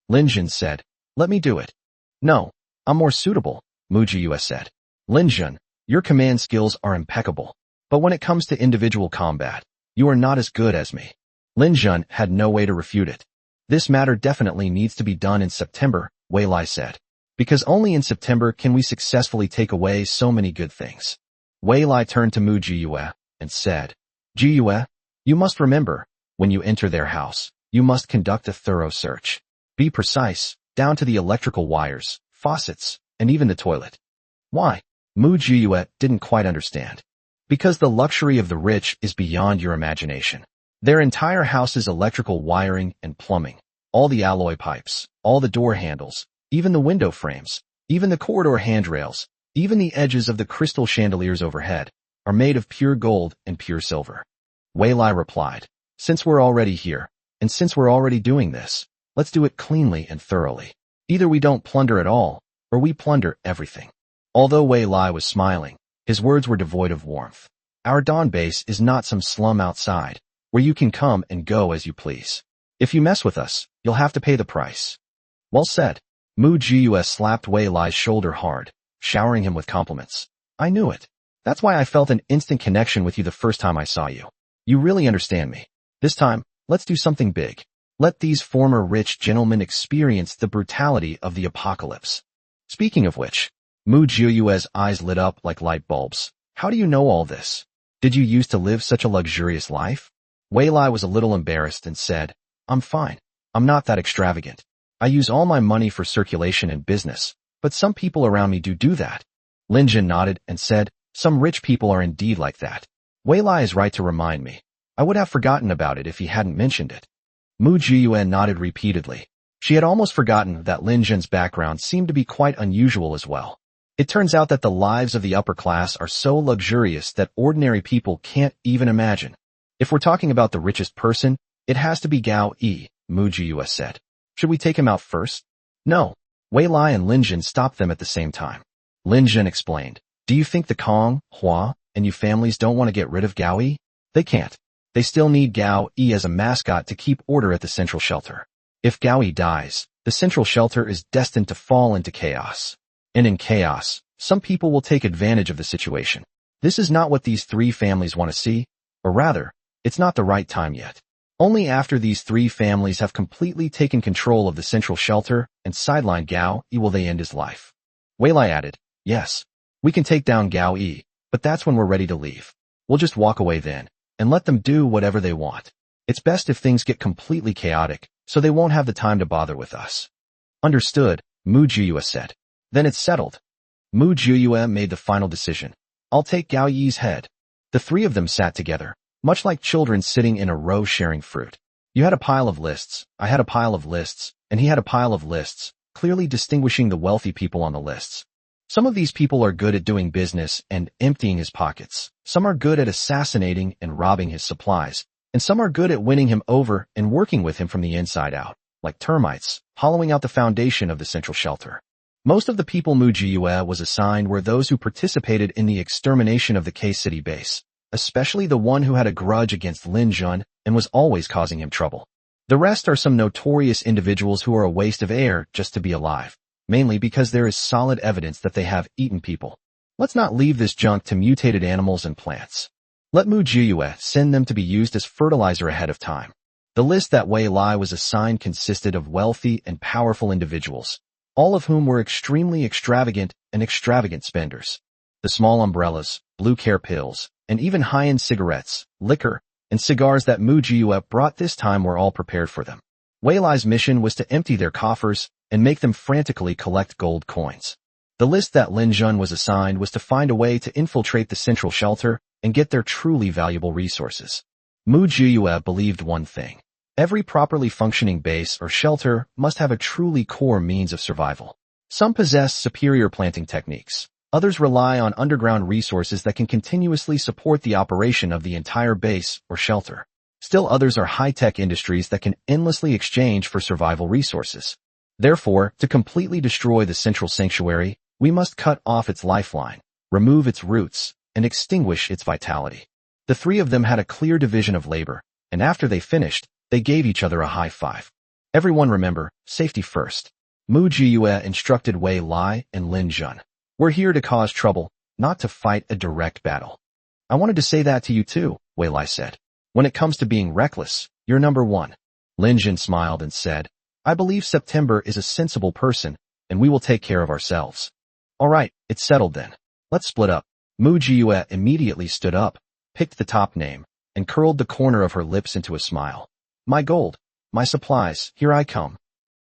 Lin Jin said, let me do it. No, I'm more suitable, Mu Jiyue said. Lin Jin, your command skills are impeccable, but when it comes to individual combat, you are not as good as me. Lin Jin had no way to refute it. This matter definitely needs to be done in September, Wei Lai said, because only in September can we successfully take away so many good things. Wei Lai turned to Mu Jiyue and said, Jiyue, you must remember, when you enter their house, you must conduct a thorough search. Be precise, down to the electrical wires, faucets, and even the toilet. Why? Mu Jiyue didn't quite understand. Because the luxury of the rich is beyond your imagination. Their entire house's electrical wiring and plumbing, all the alloy pipes, all the door handles, even the window frames, even the corridor handrails, even the edges of the crystal chandeliers overhead, are made of pure gold and pure silver. Wei Lai replied, since we're already here, and since we're already doing this, let's do it cleanly and thoroughly. Either we don't plunder at all, or we plunder everything. Although Wei Lai was smiling, his words were devoid of warmth. Our dawn base is not some slum outside, where you can come and go as you please. If you mess with us, you'll have to pay the price. Well said. Mu Jiyue slapped Wei Lai's shoulder hard, showering him with compliments. I knew it. That's why I felt an instant connection with you the first time I saw you. You really understand me. This time, let's do something big. Let these former rich gentlemen experience the brutality of the apocalypse. Speaking of which, Mu Jiyue's eyes lit up like light bulbs. How do you know all this? Did you used to live such a luxurious life? Wei Lai was a little embarrassed and said, I'm fine. I'm not that extravagant. I use all my money for circulation and business, but some people around me do that. Lin Jin nodded and said, some rich people are indeed like that. Wei Lai is right to remind me. I would have forgotten about it if he hadn't mentioned it. Mu Jiyue nodded repeatedly. She had almost forgotten that Lin Jin's background seemed to be quite unusual as well. It turns out that the lives of the upper class are so luxurious that ordinary people can't even imagine. If we're talking about the richest person, it has to be Gao Yi, Mujiyue said. Should we take him out first? No. Wei Lai and Lin Jin stopped them at the same time. Lin Jin explained, do you think the Kong, Hua, and Yu families don't want to get rid of Gao Yi? They can't. They still need Gao Yi as a mascot to keep order at the central shelter. If Gao Yi dies, the central shelter is destined to fall into chaos. And in chaos, some people will take advantage of the situation. This is not what these three families want to see, or rather, it's not the right time yet. Only after these three families have completely taken control of the central shelter and sidelined Gao Yi will they end his life. Wei Lai added, yes, we can take down Gao Yi, but that's when we're ready to leave. We'll just walk away then, and let them do whatever they want. It's best if things get completely chaotic, so they won't have the time to bother with us. Understood, Mujiyue said. Then it's settled. Mujiyue made the final decision. I'll take Gao Yi's head. The three of them sat together, much like children sitting in a row sharing fruit. You had a pile of lists, I had a pile of lists, and he had a pile of lists, clearly distinguishing the wealthy people on the lists. Some of these people are good at doing business and emptying his pockets. Some are good at assassinating and robbing his supplies. And some are good at winning him over and working with him from the inside out, like termites, hollowing out the foundation of the central shelter. Most of the people Mujiyue was assigned were those who participated in the extermination of the K-City base, especially the one who had a grudge against Lin Jun and was always causing him trouble. The rest are some notorious individuals who are a waste of air just to be alive, mainly because there is solid evidence that they have eaten people. Let's not leave this junk to mutated animals and plants. Let Mujiyue send them to be used as fertilizer ahead of time. The list that Wei Lai was assigned consisted of wealthy and powerful individuals, all of whom were extremely extravagant and extravagant spenders. The small umbrellas, blue care pills, and even high-end cigarettes, liquor, and cigars that Mujiyue brought this time were all prepared for them. Wei Lai's mission was to empty their coffers and make them frantically collect gold coins. The list that Lin Jun was assigned was to find a way to infiltrate the central shelter and get their truly valuable resources. Mujiyue believed one thing. Every properly functioning base or shelter must have a truly core means of survival. Some possess superior planting techniques. Others rely on underground resources that can continuously support the operation of the entire base or shelter. Still others are high-tech industries that can endlessly exchange for survival resources. Therefore, to completely destroy the central sanctuary, we must cut off its lifeline, remove its roots, and extinguish its vitality. The three of them had a clear division of labor, and after they finished, they gave each other a high five. Everyone remember, safety first. Mujiyue instructed Wei Lai and Lin Jun. We're here to cause trouble, not to fight a direct battle. I wanted to say that to you too, Wei Lai said. When it comes to being reckless, you're number one. Lin Jun smiled and said, I believe September is a sensible person, and we will take care of ourselves. All right, it's settled then. Let's split up. Mujiyue immediately stood up, picked the top name, and curled the corner of her lips into a smile. My gold, my supplies, here I come.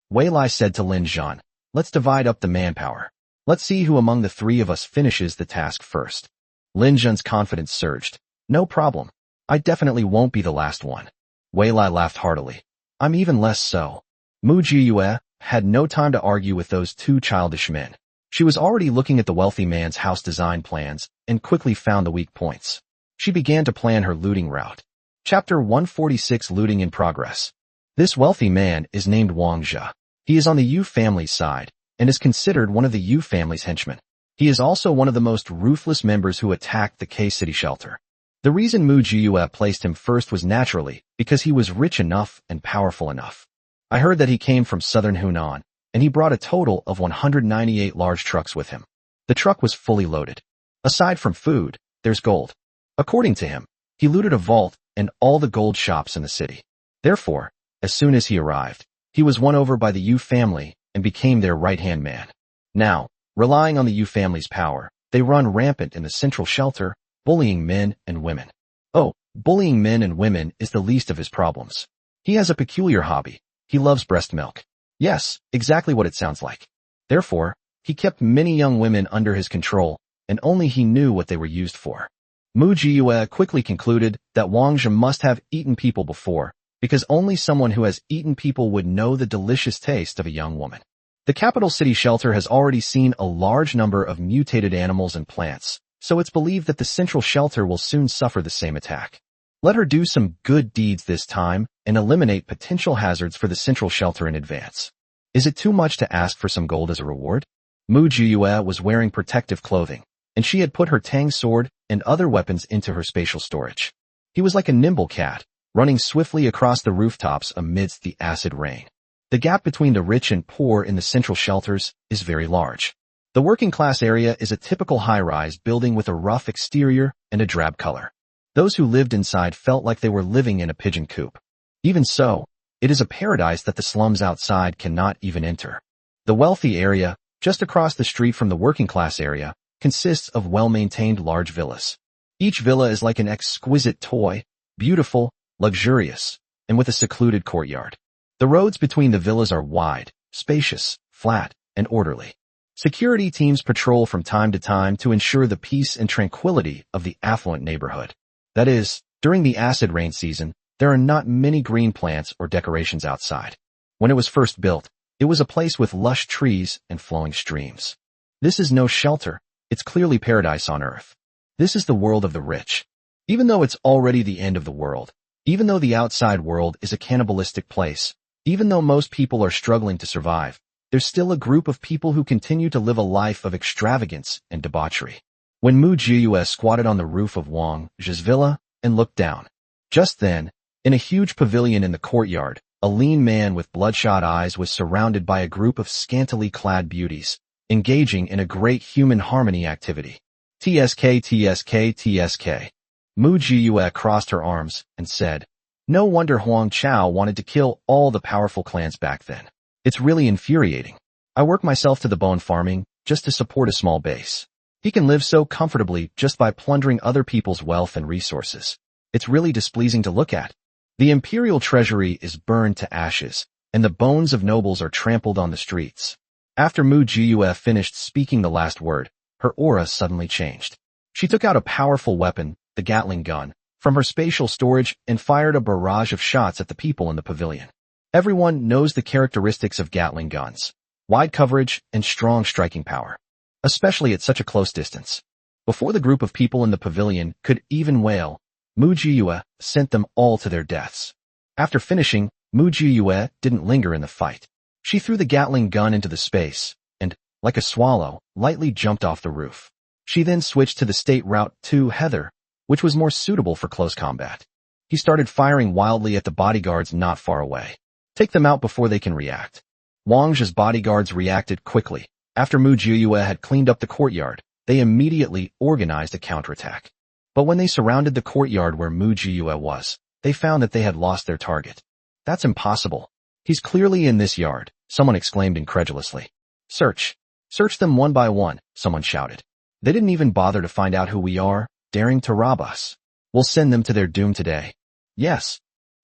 Wei Lai said to Lin Jun, let's divide up the manpower. Let's see who among the three of us finishes the task first. Lin Jun's confidence surged. No problem. I definitely won't be the last one. Wei Lai laughed heartily. I'm even less so. Mujiyue had no time to argue with those two childish men. She was already looking at the wealthy man's house design plans and quickly found the weak points. She began to plan her looting route. Chapter 146 Looting in Progress. This wealthy man is named Wang Zhe. He is on the Yu family's side and is considered one of the Yu family's henchmen. He is also one of the most ruthless members who attacked the K-City shelter. The reason Mujiyue placed him first was naturally because he was rich enough and powerful enough. I heard that he came from southern Hunan, and he brought a total of 198 large trucks with him. The truck was fully loaded. Aside from food, there's gold. According to him, he looted a vault and all the gold shops in the city. Therefore, as soon as he arrived, he was won over by the Yu family and became their right-hand man. Now, relying on the Yu family's power, they run rampant in the central shelter, bullying men and women. Oh, bullying men and women is the least of his problems. He has a peculiar hobby. He loves breast milk. Yes, exactly what it sounds like. Therefore, he kept many young women under his control, and only he knew what they were used for. Mujiyue quickly concluded that Wang Zhe must have eaten people before, because only someone who has eaten people would know the delicious taste of a young woman. The capital city shelter has already seen a large number of mutated animals and plants, so it's believed that the central shelter will soon suffer the same attack. Let her do some good deeds this time and eliminate potential hazards for the central shelter in advance. Is it too much to ask for some gold as a reward? Mu Jiyue was wearing protective clothing, and she had put her Tang sword and other weapons into her spatial storage. He was like a nimble cat, running swiftly across the rooftops amidst the acid rain. The gap between the rich and poor in the central shelters is very large. The working class area is a typical high-rise building with a rough exterior and a drab color. Those who lived inside felt like they were living in a pigeon coop. Even so, it is a paradise that the slums outside cannot even enter. The wealthy area, just across the street from the working class area, consists of well-maintained large villas. Each villa is like an exquisite toy, beautiful, luxurious, and with a secluded courtyard. The roads between the villas are wide, spacious, flat, and orderly. Security teams patrol from time to time to ensure the peace and tranquility of the affluent neighborhood. That is, during the acid rain season, there are not many green plants or decorations outside. When it was first built, it was a place with lush trees and flowing streams. This is no shelter, it's clearly paradise on earth. This is the world of the rich. Even though it's already the end of the world, even though the outside world is a cannibalistic place, even though most people are struggling to survive, there's still a group of people who continue to live a life of extravagance and debauchery. When Mu Jiyue squatted on the roof of Wang Zhe's villa and looked down. Just then, in a huge pavilion in the courtyard, a lean man with bloodshot eyes was surrounded by a group of scantily clad beauties, engaging in a great human harmony activity. TSK, TSK, TSK. Mu Jiyue crossed her arms and said, "No wonder Huang Chao wanted to kill all the powerful clans back then. It's really infuriating. I work myself to the bone farming just to support a small base. He can live so comfortably just by plundering other people's wealth and resources. It's really displeasing to look at. The imperial treasury is burned to ashes, and the bones of nobles are trampled on the streets." After Mu Jiyue finished speaking the last word, her aura suddenly changed. She took out a powerful weapon, the Gatling gun, from her spatial storage and fired a barrage of shots at the people in the pavilion. Everyone knows the characteristics of Gatling guns: wide coverage and strong striking power, especially at such a close distance. Before the group of people in the pavilion could even wail, Mu Jiyue sent them all to their deaths. After finishing, Mu Jiyue didn't linger in the fight. She threw the Gatling gun into the space, and, like a swallow, lightly jumped off the roof. She then switched to the state route 2 Heather, which was more suitable for close combat. He started firing wildly at the bodyguards not far away. Take them out before they can react. Wang Zhe's bodyguards reacted quickly. After Mu Jiyue had cleaned up the courtyard, they immediately organized a counterattack. But when they surrounded the courtyard where Mu Jiyue was, they found that they had lost their target. "That's impossible. He's clearly in this yard," someone exclaimed incredulously. "Search. Search them one by one," someone shouted. "They didn't even bother to find out who we are, daring to rob us. We'll send them to their doom today." Yes.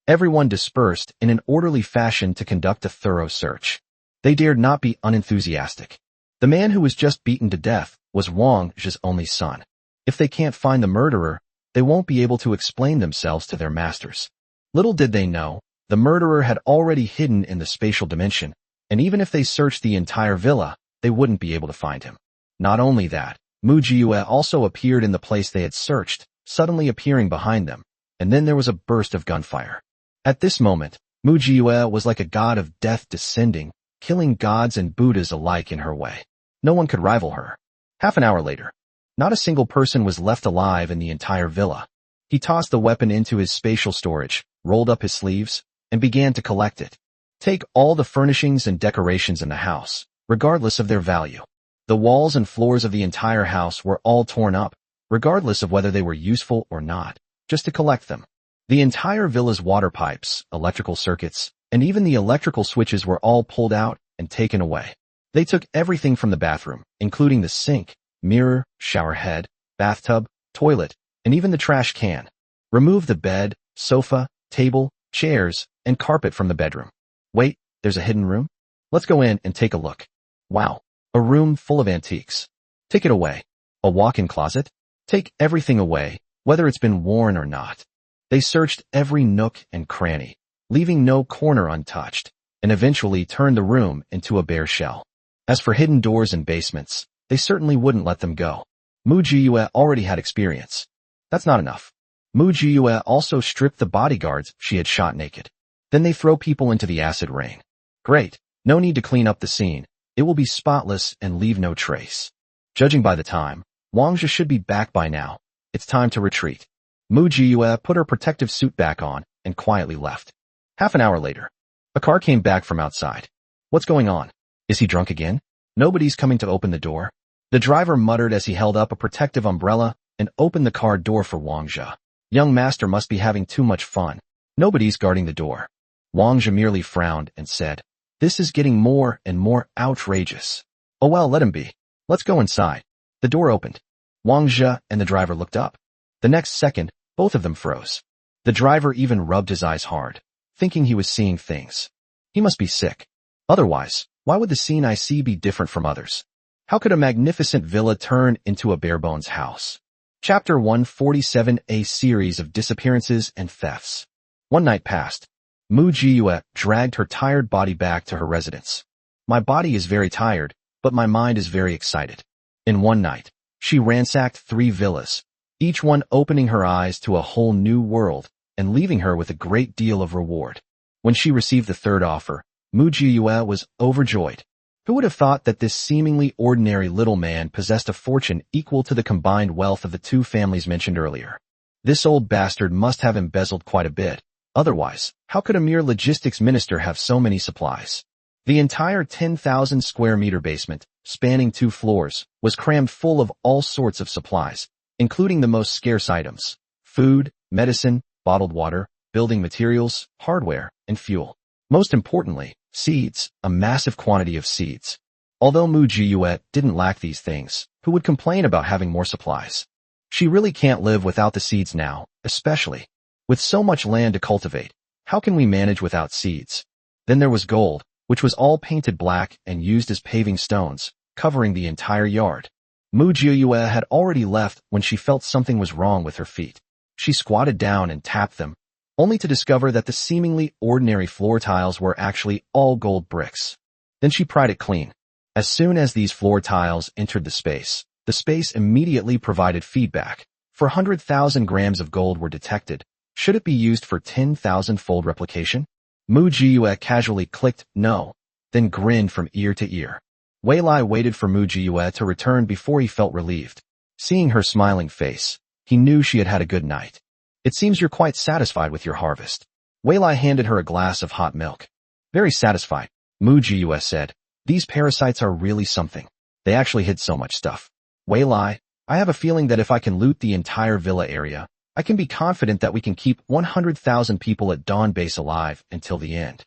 Everyone dispersed in an orderly fashion to conduct a thorough search. They dared not be unenthusiastic. The man who was just beaten to death was Wang Zhe's only son. If they can't find the murderer, they won't be able to explain themselves to their masters. Little did they know, the murderer had already hidden in the spatial dimension, and even if they searched the entire villa, they wouldn't be able to find him. Not only that, Mu Jiyue also appeared in the place they had searched, suddenly appearing behind them, and then there was a burst of gunfire. At this moment, Mu Jiyue was like a god of death descending, killing gods and Buddhas alike in her way. No one could rival her. Half an hour later, not a single person was left alive in the entire villa. He tossed the weapon into his spatial storage, rolled up his sleeves, and began to collect it. Take all the furnishings and decorations in the house, regardless of their value. The walls and floors of the entire house were all torn up, regardless of whether they were useful or not, just to collect them. The entire villa's water pipes, electrical circuits, and even the electrical switches were all pulled out and taken away. They took everything from the bathroom, including the sink, mirror, shower head, bathtub, toilet, and even the trash can. Remove the bed, sofa, table, chairs, and carpet from the bedroom. Wait, there's a hidden room? Let's go in and take a look. Wow, a room full of antiques. Take it away. A walk-in closet? Take everything away, whether it's been worn or not. They searched every nook and cranny, leaving no corner untouched, and eventually turned the room into a bare shell. As for hidden doors and basements, they certainly wouldn't let them go. Mu Jiyue already had experience. That's not enough. Mu Jiyue also stripped the bodyguards she had shot naked. Then they throw people into the acid rain. Great, no need to clean up the scene. It will be spotless and leave no trace. Judging by the time, Wang Zhe should be back by now. It's time to retreat. Mu Jiyue put her protective suit back on and quietly left. Half an hour later, a car came back from outside. What's going on? Is he drunk again? Nobody's coming to open the door. The driver muttered as he held up a protective umbrella and opened the car door for Wang Zhe. Young master must be having too much fun. Nobody's guarding the door. Wang Zhe merely frowned and said, "This is getting more and more outrageous." "Oh well, let him be. Let's go inside." The door opened. Wang Zhe and the driver looked up. The next second, both of them froze. The driver even rubbed his eyes hard, thinking he was seeing things. He must be sick. Otherwise, why would the scene I see be different from others? How could a magnificent villa turn into a bare-bones house? Chapter 147, a series of disappearances and thefts. One night passed. Mu Jiyue dragged her tired body back to her residence. My body is very tired, but my mind is very excited. In one night, she ransacked 3 villas, each one opening her eyes to a whole new world and leaving her with a great deal of reward. When she received the third offer, Mu Jiyue was overjoyed. Who would have thought that this seemingly ordinary little man possessed a fortune equal to the combined wealth of the 2 families mentioned earlier? This old bastard must have embezzled quite a bit. Otherwise, how could a mere logistics minister have so many supplies? The entire 10,000 square meter basement, spanning 2 floors, was crammed full of all sorts of supplies, including the most scarce items: food, medicine, bottled water, building materials, hardware, and fuel. Most importantly, seeds, a massive quantity of seeds. Although Mu Jiyue didn't lack these things, who would complain about having more supplies? She really can't live without the seeds now, especially with so much land to cultivate. How can we manage without seeds? Then there was gold, which was all painted black and used as paving stones, covering the entire yard. Mu Jiyue had already left when she felt something was wrong with her feet. She squatted down and tapped them, only to discover that the seemingly ordinary floor tiles were actually all gold bricks. Then she pried it clean. As soon as these floor tiles entered the space immediately provided feedback. 400,000 grams of gold were detected. Should it be used for 10,000-fold replication? Mu Jiyue casually clicked no, then grinned from ear to ear. Wei Lai waited for Mu Jiyue to return before he felt relieved. Seeing her smiling face, he knew she had had a good night. "It seems you're quite satisfied with your harvest." Wei Lai handed her a glass of hot milk. "Very satisfied," Mu Jiyue said. "These parasites are really something. They actually hid so much stuff." "Wei Lai, I have a feeling that if I can loot the entire villa area, I can be confident that we can keep 100,000 people at Dawn Base alive until the end."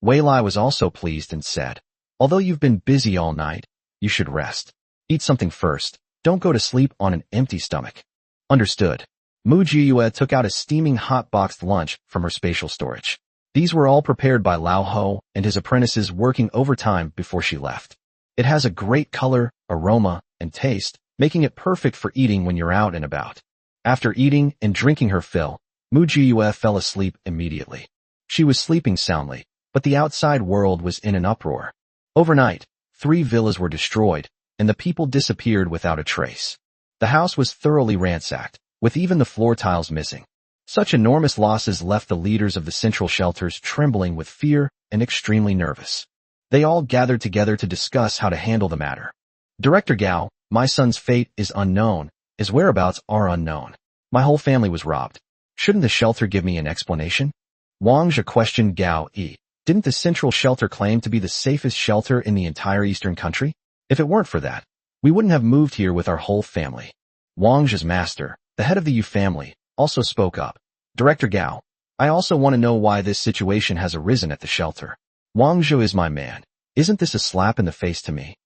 Wei Lai was also pleased and said, "Although you've been busy all night, you should rest. Eat something first. Don't go to sleep on an empty stomach." "Understood." Mu Jiyue took out a steaming hot boxed lunch from her spatial storage. These were all prepared by Lao Ho and his apprentices working overtime before she left. It has a great color, aroma, and taste, making it perfect for eating when you're out and about. After eating and drinking her fill, Mu Jiyue fell asleep immediately. She was sleeping soundly, but the outside world was in an uproar. Overnight, 3 villas were destroyed, and the people disappeared without a trace. The house was thoroughly ransacked, with even the floor tiles missing. Such enormous losses left the leaders of the central shelters trembling with fear and extremely nervous. They all gathered together to discuss how to handle the matter. "Director Gao, my son's fate is unknown. His whereabouts are unknown. My whole family was robbed. Shouldn't the shelter give me an explanation?" Wang Zhe questioned Gao Yi. "Didn't the central shelter claim to be the safest shelter in the entire eastern country? If it weren't for that, we wouldn't have moved here with our whole family." Wang Zhe's master, the head of the Yu family, also spoke up. "Director Gao, I also want to know why this situation has arisen at the shelter. Wang Zhe is my man. Isn't this a slap in the face to me?"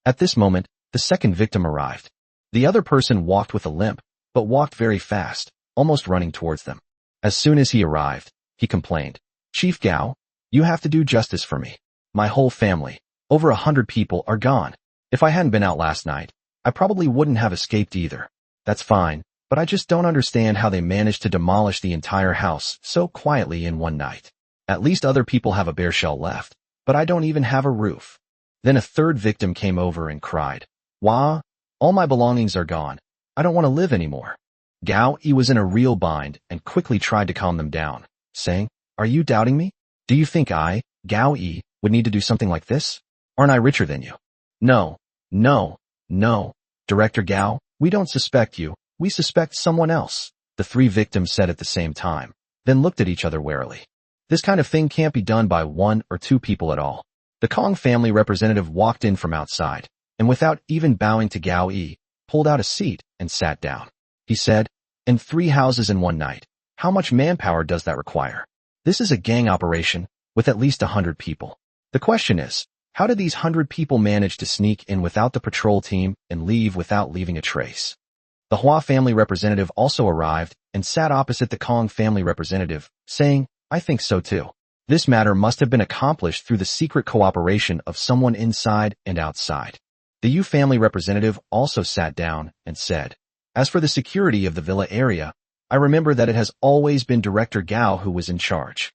At this moment, the second victim arrived. The other person walked with a limp, but walked very fast, almost running towards them. As soon as he arrived, he complained, "Chief Gao, you have to do justice for me. My whole family, over 100 people, are gone. If I hadn't been out last night, I probably wouldn't have escaped either. That's fine, but I just don't understand how they managed to demolish the entire house so quietly in one night. At least other people have a bare shell left. but I don't even have a roof. Then a third victim came over and cried, Wah, all my belongings are gone. I don't want to live anymore. Gao Yi was in a real bind and quickly tried to calm them down, saying, Are you doubting me? Do you think I, Gao Yi, would need to do something like this? Aren't I richer than you? No, no, no. Director Gao, we don't suspect you, we suspect someone else, the three victims said at the same time, then looked at each other warily. This kind of thing can't be done by one or two people at all. The Kong family representative walked in from outside, and without even bowing to Gao Yi, pulled out a seat and sat down. He said, In 3 houses in one night, how much manpower does that require? This is a gang operation, with at least 100 people. The question is, how did these 100 people manage to sneak in without the patrol team and leave without leaving a trace? The Hua family representative also arrived and sat opposite the Kong family representative, saying, I think so too. This matter must have been accomplished through the secret cooperation of someone inside and outside. The Yu family representative also sat down and said, As for the security of the villa area, I remember that it has always been Director Gao who was in charge.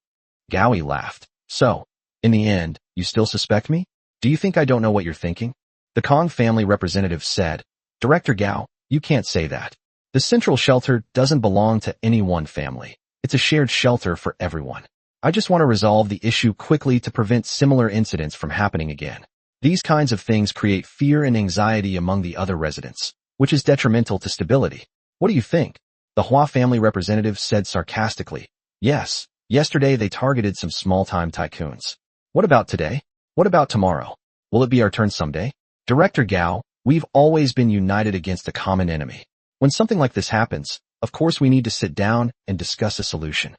Gao Yi laughed. So, in the end, you still suspect me? Do you think I don't know what you're thinking? The Kong family representative said, Director Gao, you can't say that. The central shelter doesn't belong to any one family. It's a shared shelter for everyone. I just want to resolve the issue quickly to prevent similar incidents from happening again. These kinds of things create fear and anxiety among the other residents, which is detrimental to stability. What do you think? The Hua family representative said sarcastically, Yes, yesterday they targeted some small-time tycoons. What about today? What about tomorrow? Will it be our turn someday? Director Gao, we've always been united against a common enemy. When something like this happens, of course we need to sit down and discuss a solution.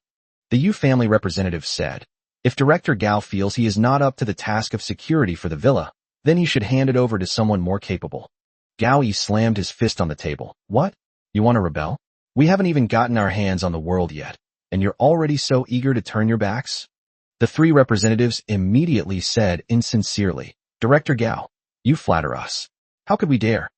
The Yu family representative said, If Director Gao feels he is not up to the task of security for the villa, then he should hand it over to someone more capable. Gao Yi slammed his fist on the table. What? You want to rebel? We haven't even gotten our hands on the world yet, and you're already so eager to turn your backs? The 3 representatives immediately said insincerely, Director Gao, you flatter us. How could we dare?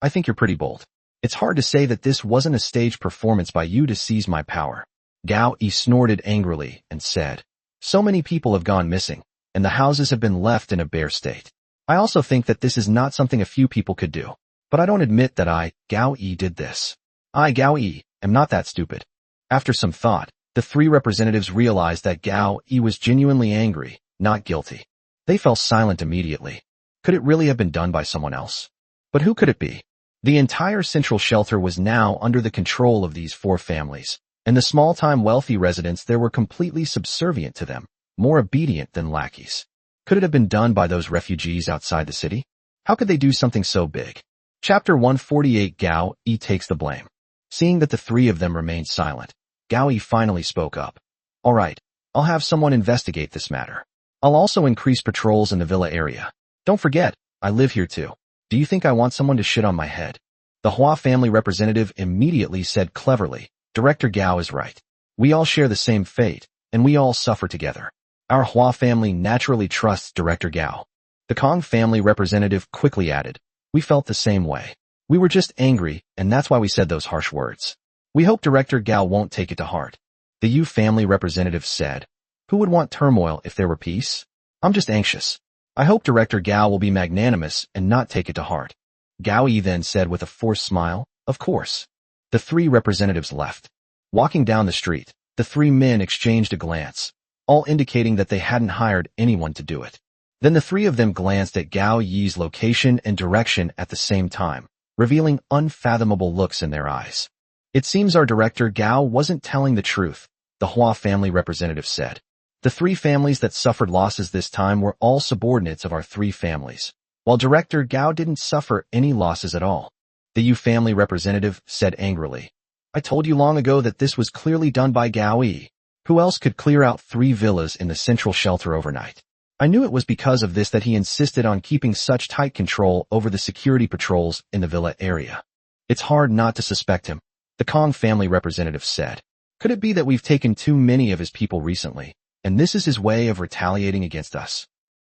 I think you're pretty bold. It's hard to say that this wasn't a staged performance by you to seize my power. Gao Yi snorted angrily and said, So many people have gone missing, and the houses have been left in a bare state. I also think that this is not something a few people could do. But I don't admit that I, Gao Yi, did this. I, Gao Yi, am not that stupid. After some thought, the 3 representatives realized that Gao Yi was genuinely angry, not guilty. They fell silent immediately. Could it really have been done by someone else? But who could it be? The entire central shelter was now under the control of these 4 families, and the small-time wealthy residents there were completely subservient to them, more obedient than lackeys. Could it have been done by those refugees outside the city? How could they do something so big? Chapter 148 Gao Yi takes the blame. Seeing that the 3 of them remained silent, Gao Yi finally spoke up. All right, I'll have someone investigate this matter. I'll also increase patrols in the villa area. Don't forget, I live here too. Do you think I want someone to shit on my head? The Hua family representative immediately said cleverly, Director Gao is right. We all share the same fate, and we all suffer together. Our Hua family naturally trusts Director Gao. The Kong family representative quickly added, We felt the same way. We were just angry, and that's why we said those harsh words. We hope Director Gao won't take it to heart. The Yu family representative said, Who would want turmoil if there were peace? I'm just anxious. I hope Director Gao will be magnanimous and not take it to heart. Gao Yi then said with a forced smile, Of course. The 3 representatives left. Walking down the street, the 3 men exchanged a glance, all indicating that they hadn't hired anyone to do it. Then the 3 of them glanced at Gao Yi's location and direction at the same time, revealing unfathomable looks in their eyes. It seems our Director Gao wasn't telling the truth, the Hua family representative said. The 3 families that suffered losses this time were all subordinates of our 3 families, while Director Gao didn't suffer any losses at all. The Yu family representative said angrily, I told you long ago that this was clearly done by Gao Yi. Who else could clear out 3 villas in the central shelter overnight? I knew it was because of this that he insisted on keeping such tight control over the security patrols in the villa area. It's hard not to suspect him, the Kong family representative said. Could it be that we've taken too many of his people recently, and this is his way of retaliating against us?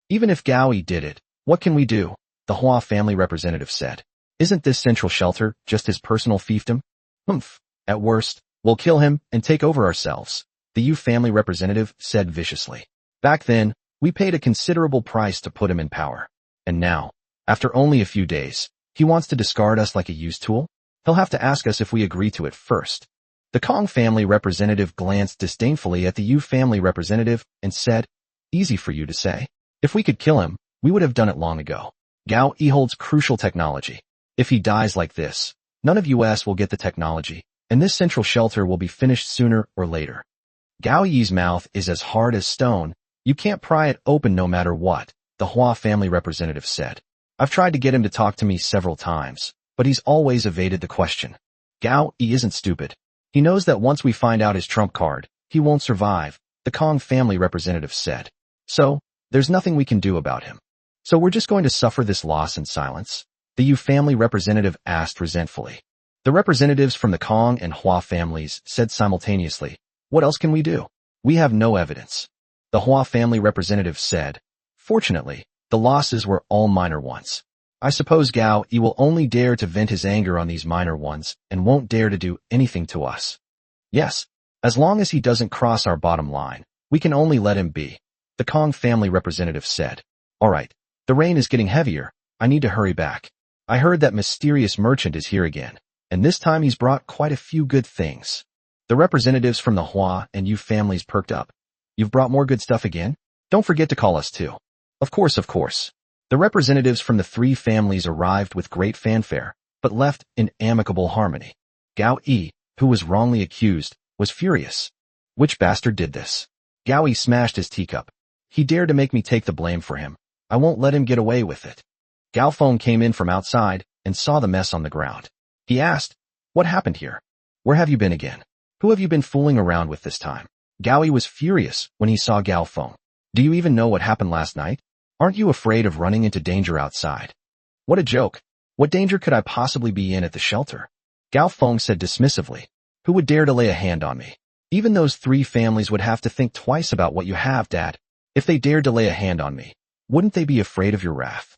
Even if Gao Yi did it, what can we do? The Hua family representative said. Isn't this central shelter just his personal fiefdom? At worst, we'll kill him and take over ourselves, the Yu family representative said viciously. Back then, We paid a considerable price to put him in power. And now, after only a few days, he wants to discard us like a used tool? He'll have to ask us if we agree to it first. The Kong family representative glanced disdainfully at the Yu family representative and said, "Easy for you to say. If we could kill him, we would have done it long ago. Gao Yi holds crucial technology. If he dies like this, none of US will get the technology, and this central shelter will be finished sooner or later." Gao Yi's mouth is as hard as stone. You can't pry it open no matter what, the Hua family representative said. I've tried to get him to talk to me several times, but he's always evaded the question. Gao Yi isn't stupid. He knows that once we find out his trump card, he won't survive, the Kong family representative said. So, there's nothing we can do about him. So we're just going to suffer this loss in silence? The Yu family representative asked resentfully. The representatives from the Kong and Hua families said simultaneously, "What else can we do? We have no evidence." The Hua family representative said, "Fortunately, the losses were all minor ones. I suppose Gao Yi will only dare to vent his anger on these minor ones and won't dare to do anything to us. Yes, as long as he doesn't cross our bottom line, we can only let him be," the Kong family representative said. "All right, the rain is getting heavier. I need to hurry back. I heard that mysterious merchant is here again, and this time he's brought quite a few good things." The representatives from the Hua and Yu families perked up. "You've brought more good stuff again? Don't forget to call us too." Of course. The representatives from the three families arrived with great fanfare, but left in amicable harmony. Gao Yi, who was wrongly accused, was furious. Which bastard did this? Gao Yi smashed his teacup. He dared to make me take the blame for him. I won't let him get away with it. Gao Feng came in from outside and saw the mess on the ground. He asked, "What happened here? Where have you been again? Who have you been fooling around with this time?" Gao Yi was furious when he saw Gao Feng. "Do you even know what happened last night? Aren't you afraid of running into danger outside?" "What a joke. What danger could I possibly be in at the shelter?" Gao Feng said dismissively. "Who would dare to lay a hand on me? Even those three families would have to think twice about what you have, Dad. If they dared to lay a hand on me, wouldn't they be afraid of your wrath?"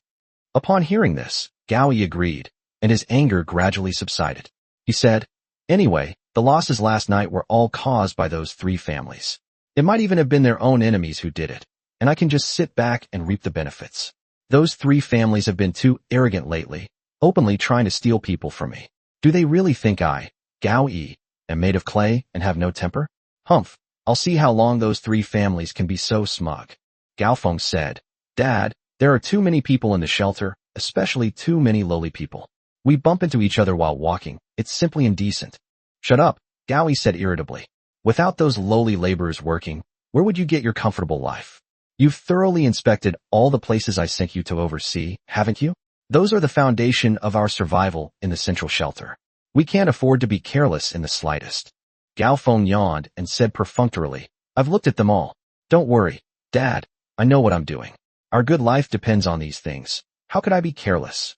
Upon hearing this, Gao Yi agreed, and his anger gradually subsided. He said, "Anyway, the losses last night were all caused by those three families. It might even have been their own enemies who did it, and I can just sit back and reap the benefits. Those three families have been too arrogant lately, openly trying to steal people from me. Do they really think I, Gao Yi, am made of clay and have no temper? Humph, I'll see how long those three families can be so smug." Gao Feng said, "Dad, there are too many people in the shelter, especially too many lowly people. We bump into each other while walking. It's simply indecent." "Shut up," Gao Yi said irritably. "Without those lowly laborers working, where would you get your comfortable life? You've thoroughly inspected all the places I sent you to oversee, haven't you? Those are the foundation of our survival in the central shelter. We can't afford to be careless in the slightest." Gao Feng yawned and said perfunctorily, "I've looked at them all. Don't worry, Dad, I know what I'm doing. Our good life depends on these things. How could I be careless?"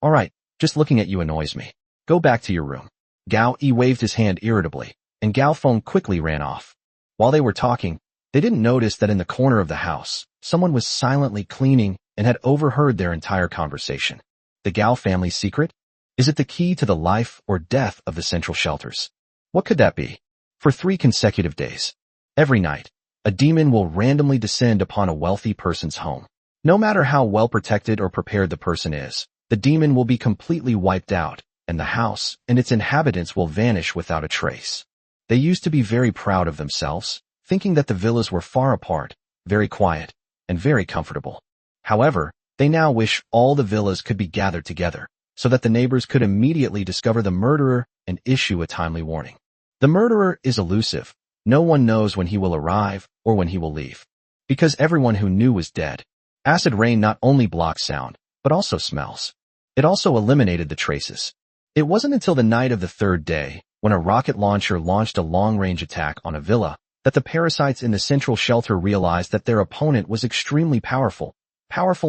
"All right, just looking at you annoys me. Go back to your room." Gao Yi waved his hand irritably, and Gao Feng quickly ran off. While they were talking, they didn't notice that in the corner of the house, someone was silently cleaning and had overheard their entire conversation. The Gao family's secret? Is it the key to the life or death of the central shelters? What could that be? For 3 consecutive days, every night, a demon will randomly descend upon a wealthy person's home. No matter how well protected or prepared the person is, the demon will be completely wiped out, and the house and its inhabitants will vanish without a trace. They used to be very proud of themselves, thinking that the villas were far apart, very quiet, and very comfortable. However, they now wish all the villas could be gathered together, so that the neighbors could immediately discover the murderer and issue a timely warning. The murderer is elusive. No one knows when he will arrive or when he will leave, because everyone who knew was dead. Acid rain not only blocks sound, but also smells. It also eliminated the traces. It wasn't until the night of the 3rd day, when a rocket launcher launched a long-range attack on a villa, that the parasites in the central shelter realized that their opponent was extremely powerful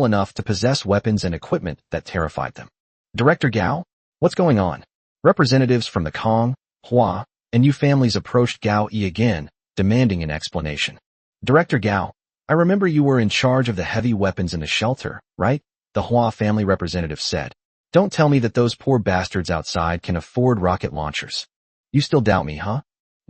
enough to possess weapons and equipment that terrified them. "Director Gao? What's going on?" Representatives from the Kong, Hua, and Yu families approached Gao Yi again, demanding an explanation. "Director Gao, I remember you were in charge of the heavy weapons in the shelter, right?" the Hua family representative said. "Don't tell me that those poor bastards outside can afford rocket launchers. You still doubt me, huh?"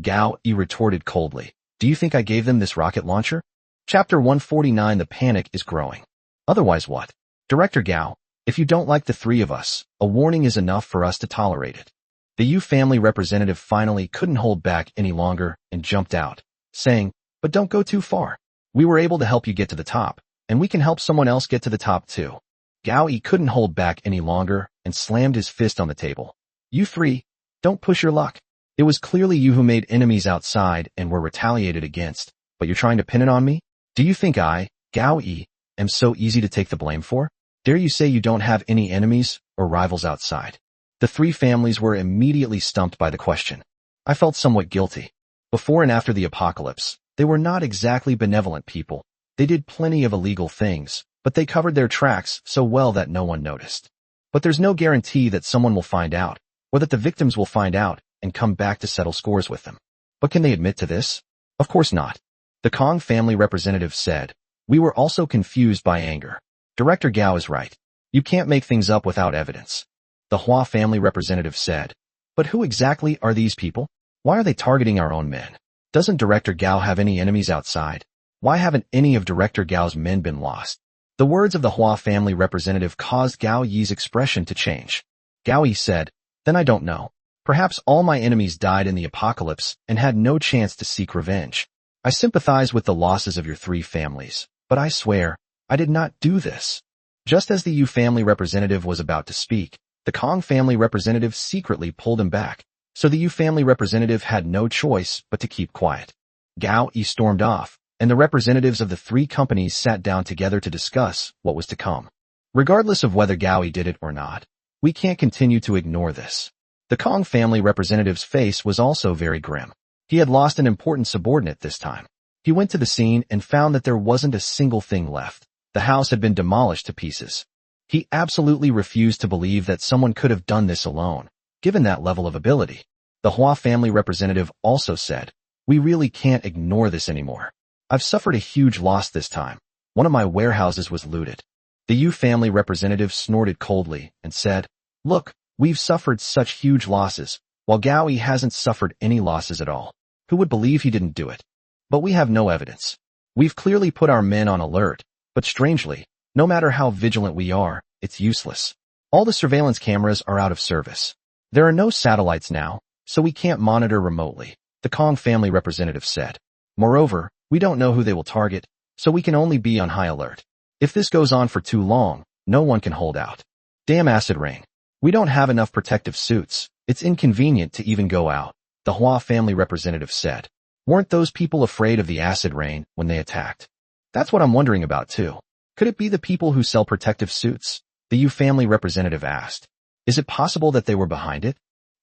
Gao Yi retorted coldly. "Do you think I gave them this rocket launcher? Chapter 149. The panic is growing. Otherwise what? Director Gao, if you don't like the three of us, a warning is enough for us to tolerate it. The Yu family representative finally couldn't hold back any longer and jumped out, saying, but don't go too far. We were able to help you get to the top, and we can help someone else get to the top too. Gao Yi couldn't hold back any longer and slammed his fist on the table. You three, don't push your luck. It was clearly you who made enemies outside and were retaliated against, but you're trying to pin it on me? Do you think I, Gao Yi, am so easy to take the blame for? Dare you say you don't have any enemies or rivals outside? The three families were immediately stumped by the question. I felt somewhat guilty. Before and after the apocalypse, they were not exactly benevolent people. They did plenty of illegal things, but they covered their tracks so well that no one noticed. But there's no guarantee that someone will find out, or that the victims will find out and come back to settle scores with them. But can they admit to this? Of course not. The Kong family representative said, we were also confused by anger. Director Gao is right. You can't make things up without evidence. The Hua family representative said, but who exactly are these people? Why are they targeting our own men? Doesn't Director Gao have any enemies outside? Why haven't any of Director Gao's men been lost? The words of the Hua family representative caused Gao Yi's expression to change. Gao Yi said, then I don't know. Perhaps all my enemies died in the apocalypse and had no chance to seek revenge. I sympathize with the losses of your three families, but I swear, I did not do this. Just as the Yu family representative was about to speak, the Kong family representative secretly pulled him back, so the Yu family representative had no choice but to keep quiet. Gao Yi stormed off, and the representatives of the three companies sat down together to discuss what was to come. Regardless of whether Gao Yi did it or not, we can't continue to ignore this. The Kong family representative's face was also very grim. He had lost an important subordinate this time. He went to the scene and found that there wasn't a single thing left. The house had been demolished to pieces. He absolutely refused to believe that someone could have done this alone, given that level of ability. The Hua family representative also said, we really can't ignore this anymore. I've suffered a huge loss this time. One of my warehouses was looted. The Yu family representative snorted coldly and said, look, we've suffered such huge losses, while Gao Yi hasn't suffered any losses at all. Who would believe he didn't do it? But we have no evidence. We've clearly put our men on alert, but strangely, no matter how vigilant we are, it's useless. All the surveillance cameras are out of service. There are no satellites now, so we can't monitor remotely, the Kong family representative said. Moreover, we don't know who they will target, so we can only be on high alert. If this goes on for too long, no one can hold out. Damn acid rain. We don't have enough protective suits. It's inconvenient to even go out, the Hua family representative said. Weren't those people afraid of the acid rain when they attacked? That's what I'm wondering about too. Could it be the people who sell protective suits? The Yu family representative asked. Is it possible that they were behind it?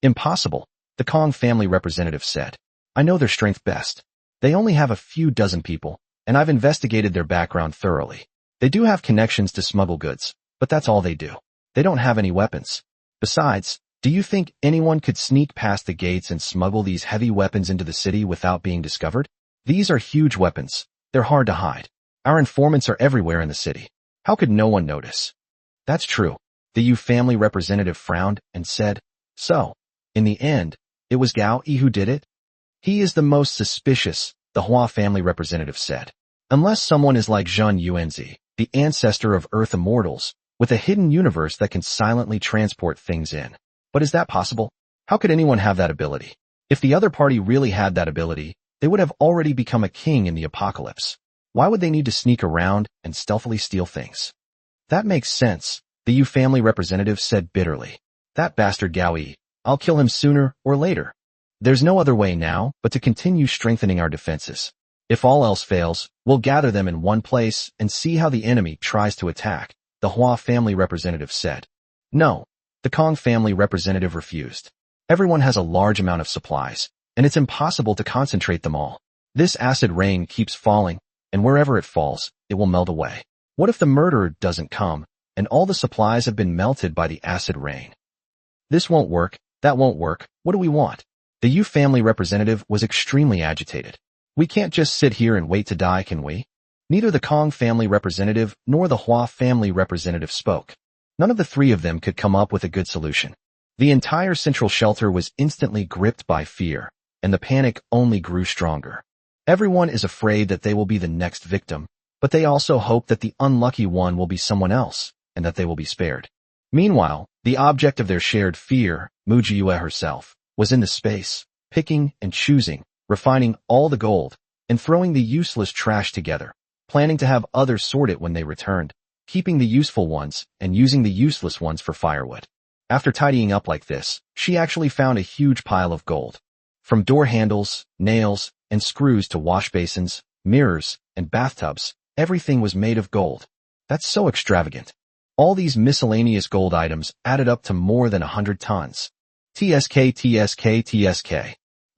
Impossible, the Kong family representative said. I know their strength best. They only have a few dozen people, and I've investigated their background thoroughly. They do have connections to smuggle goods, but that's all they do. They don't have any weapons. Besides, do you think anyone could sneak past the gates and smuggle these heavy weapons into the city without being discovered? These are huge weapons. They're hard to hide. Our informants are everywhere in the city. How could no one notice? That's true. The Yu family representative frowned and said, so, in the end, it was Gao Yi who did it? He is the most suspicious, the Hua family representative said. Unless someone is like Zhang Yuanzi, the ancestor of Earth immortals, with a hidden universe that can silently transport things in. But is that possible? How could anyone have that ability? If the other party really had that ability, they would have already become a king in the apocalypse. Why would they need to sneak around and stealthily steal things? That makes sense, the Yu family representative said bitterly. That bastard Gao Yi, I'll kill him sooner or later. There's no other way now but to continue strengthening our defenses. If all else fails, we'll gather them in one place and see how the enemy tries to attack, the Hua family representative said. No, the Kong family representative refused. Everyone has a large amount of supplies, and it's impossible to concentrate them all. This acid rain keeps falling, and wherever it falls, it will melt away. What if the murderer doesn't come, and all the supplies have been melted by the acid rain? This won't work, that won't work, what do we want? The Yu family representative was extremely agitated. We can't just sit here and wait to die, can we? Neither the Kong family representative nor the Hua family representative spoke. None of the three of them could come up with a good solution. The entire central shelter was instantly gripped by fear, and the panic only grew stronger. Everyone is afraid that they will be the next victim, but they also hope that the unlucky one will be someone else, and that they will be spared. Meanwhile, the object of their shared fear, Mujiue herself, was in the space, picking and choosing, refining all the gold, and throwing the useless trash together, planning to have others sort it when they returned, keeping the useful ones and using the useless ones for firewood. After tidying up like this, she actually found a huge pile of gold. From door handles, nails, and screws to wash basins, mirrors, and bathtubs, everything was made of gold. That's so extravagant. All these miscellaneous gold items added up to more than 100 tons. TSK.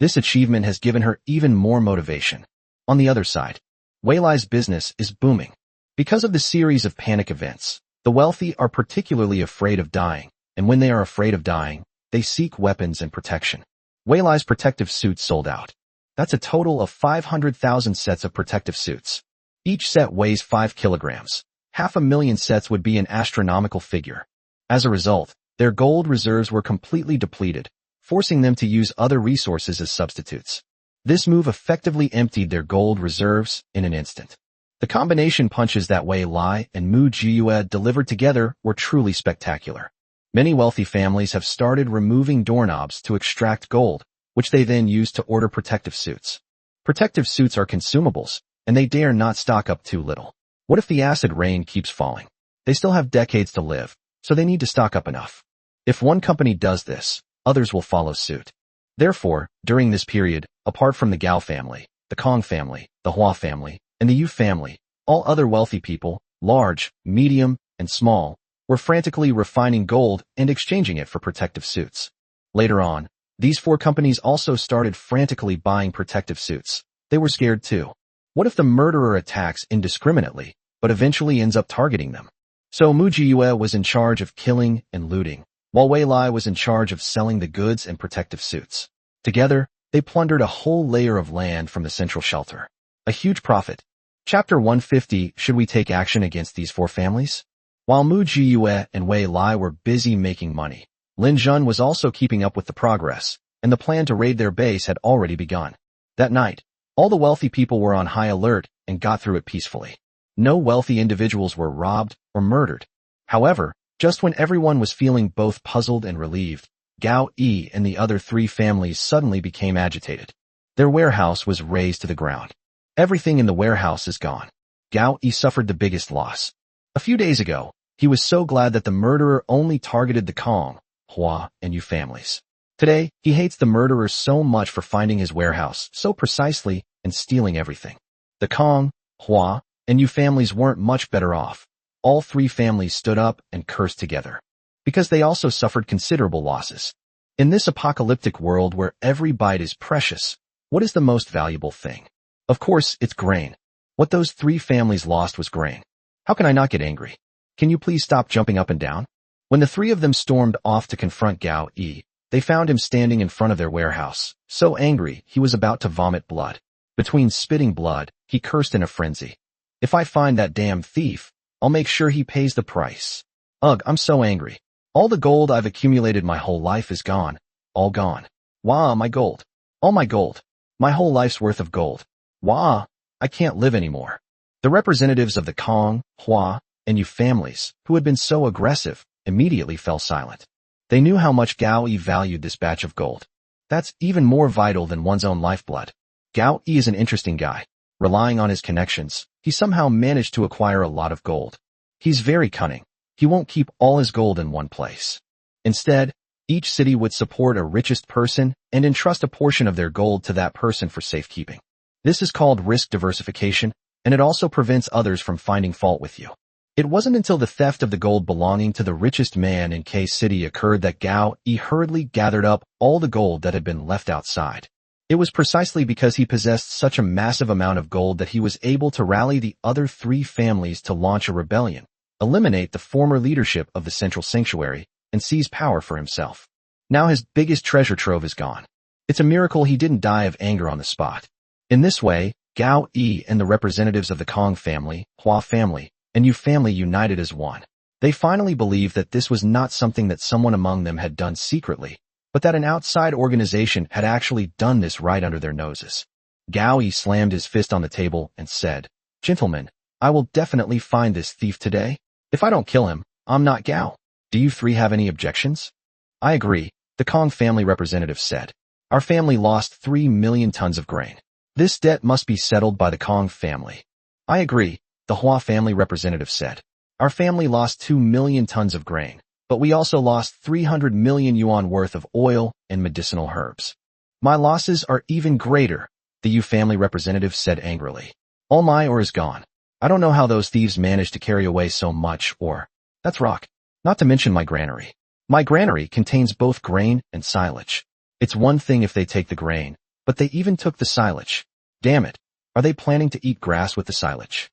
This achievement has given her even more motivation. On the other side, Wei Lai's business is booming. Because of the series of panic events, the wealthy are particularly afraid of dying, and when they are afraid of dying, they seek weapons and protection. Wei Lai's protective suits sold out. That's a total of 500,000 sets of protective suits. Each set weighs 5 kilograms. 500,000 sets would be an astronomical figure. As a result, their gold reserves were completely depleted, forcing them to use other resources as substitutes. This move effectively emptied their gold reserves in an instant. The combination punches that Wei Lai and Mu Jiue delivered together were truly spectacular. Many wealthy families have started removing doorknobs to extract gold, which they then use to order protective suits. Protective suits are consumables, and they dare not stock up too little. What if the acid rain keeps falling? They still have decades to live, so they need to stock up enough. If one company does this, others will follow suit. Therefore, during this period, apart from the Gao family, the Kong family, the Hua family, and the Yu family, all other wealthy people, large, medium, and small, were frantically refining gold and exchanging it for protective suits. Later on, these 4 companies also started frantically buying protective suits. They were scared too. What if the murderer attacks indiscriminately, but eventually ends up targeting them? So Mu Jiue was in charge of killing and looting, while Wei Lai was in charge of selling the goods and protective suits. Together, they plundered a whole layer of land from the central shelter. A huge profit. Chapter 150. Should we take action against these 4 families? While Mu Jiue and Wei Lai were busy making money, Lin Jun was also keeping up with the progress, and the plan to raid their base had already begun. That night, all the wealthy people were on high alert and got through it peacefully. No wealthy individuals were robbed or murdered. However, just when everyone was feeling both puzzled and relieved, Gao Yi and the other 3 families suddenly became agitated. Their warehouse was razed to the ground. Everything in the warehouse is gone. Gao Yi suffered the biggest loss. A few days ago, he was so glad that the murderer only targeted the Kong, Hua, and Yu families. Today, he hates the murderer so much for finding his warehouse so precisely and stealing everything. The Kong, Hua, and Yu families weren't much better off. All 3 families stood up and cursed together, because they also suffered considerable losses. In this apocalyptic world where every bite is precious, what is the most valuable thing? Of course, it's grain. What those 3 families lost was grain. How can I not get angry? Can you please stop jumping up and down? When the 3 of them stormed off to confront Gao Yi, they found him standing in front of their warehouse, so angry he was about to vomit blood. Between spitting blood, he cursed in a frenzy. If I find that damn thief, I'll make sure he pays the price. Ugh, I'm so angry. All the gold I've accumulated my whole life is gone. All gone. Wah, my gold. All my gold. My whole life's worth of gold. Wah, I can't live anymore. The representatives of the Kong, Hua, and Yu families, who had been so aggressive, immediately fell silent. They knew how much Gao Yi valued this batch of gold. That's even more vital than one's own lifeblood. Gao Yi is an interesting guy. Relying on his connections, he somehow managed to acquire a lot of gold. He's very cunning. He won't keep all his gold in one place. Instead, each city would support a richest person and entrust a portion of their gold to that person for safekeeping. This is called risk diversification, and it also prevents others from finding fault with you. It wasn't until the theft of the gold belonging to the richest man in K City occurred that Gao Yi hurriedly gathered up all the gold that had been left outside. It was precisely because he possessed such a massive amount of gold that he was able to rally the other 3 families to launch a rebellion, eliminate the former leadership of the Central Sanctuary, and seize power for himself. Now his biggest treasure trove is gone. It's a miracle he didn't die of anger on the spot. In this way, Gao Yi and the representatives of the Kong family, Hua family, and Yu family united as one. They finally believed that this was not something that someone among them had done secretly, but that an outside organization had actually done this right under their noses. Gao Yi slammed his fist on the table and said, "Gentlemen, I will definitely find this thief today. If I don't kill him, I'm not Gao. Do you three have any objections?" "I agree," the Kong family representative said. "Our family lost 3 million tons of grain. This debt must be settled by the Kong family." "I agree," the Hua family representative said. "Our family lost 2 million tons of grain, but we also lost 300 million yuan worth of oil and medicinal herbs." "My losses are even greater," the Yu family representative said angrily. "All my ore is gone. I don't know how those thieves managed to carry away so much ore. That's rock. Not to mention my granary. My granary contains both grain and silage. It's one thing if they take the grain, but they even took the silage. Damn it. Are they planning to eat grass with the silage?"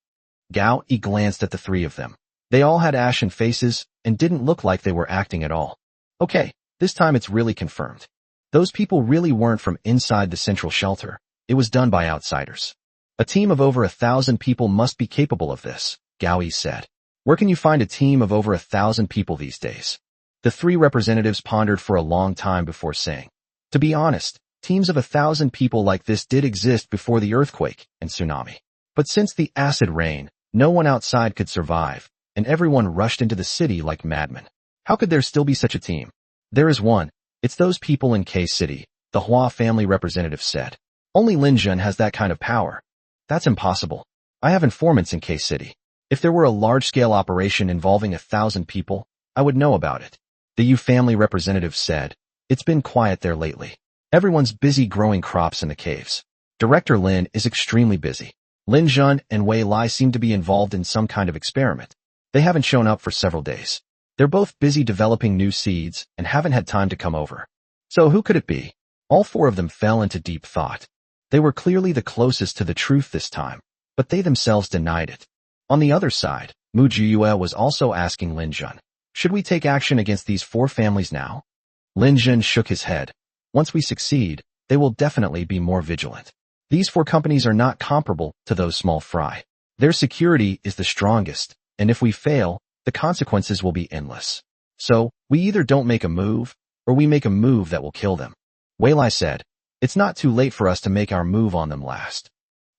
Gao Yi glanced at the three of them. They all had ashen faces and didn't look like they were acting at all. Okay, this time it's really confirmed. Those people really weren't from inside the central shelter. It was done by outsiders. "A team of over 1,000 people must be capable of this," Gao Yi said. "Where can you find a team of over 1,000 people these days?" The three representatives pondered for a long time before saying, "To be honest, teams of 1,000 people like this did exist before the earthquake and tsunami. But since the acid rain, no one outside could survive, and everyone rushed into the city like madmen. How could there still be such a team?" "There is one. It's those people in K-City," the Hua family representative said. "Only Lin Jun has that kind of power." "That's impossible. I have informants in K-City. If there were a large-scale operation involving 1,000 people, I would know about it," the Yu family representative said. "It's been quiet there lately. Everyone's busy growing crops in the caves. Director Lin is extremely busy. Lin Jun and Wei Lai seem to be involved in some kind of experiment. They haven't shown up for several days. They're both busy developing new seeds and haven't had time to come over." So who could it be? All four of them fell into deep thought. They were clearly the closest to the truth this time, but they themselves denied it. On the other side, Mu Jiyue was also asking Lin Jun, "Should we take action against these four families now?" Lin Jun shook his head. "Once we succeed, they will definitely be more vigilant. These four companies are not comparable to those small fry. Their security is the strongest, and if we fail, the consequences will be endless. So, we either don't make a move, or we make a move that will kill them." Wei Lai said, "It's not too late for us to make our move on them last."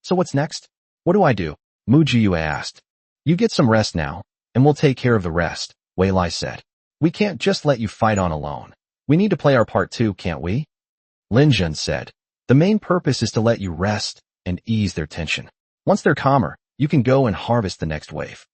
"So what's next?" "What do I do?" Mu Jiyue asked. "You get some rest now, and we'll take care of the rest," Wei Lai said. "We can't just let you fight on alone. We need to play our part too, can't we?" Lin Jun said, "The main purpose is to let you rest and ease their tension. Once they're calmer, you can go and harvest the next wave."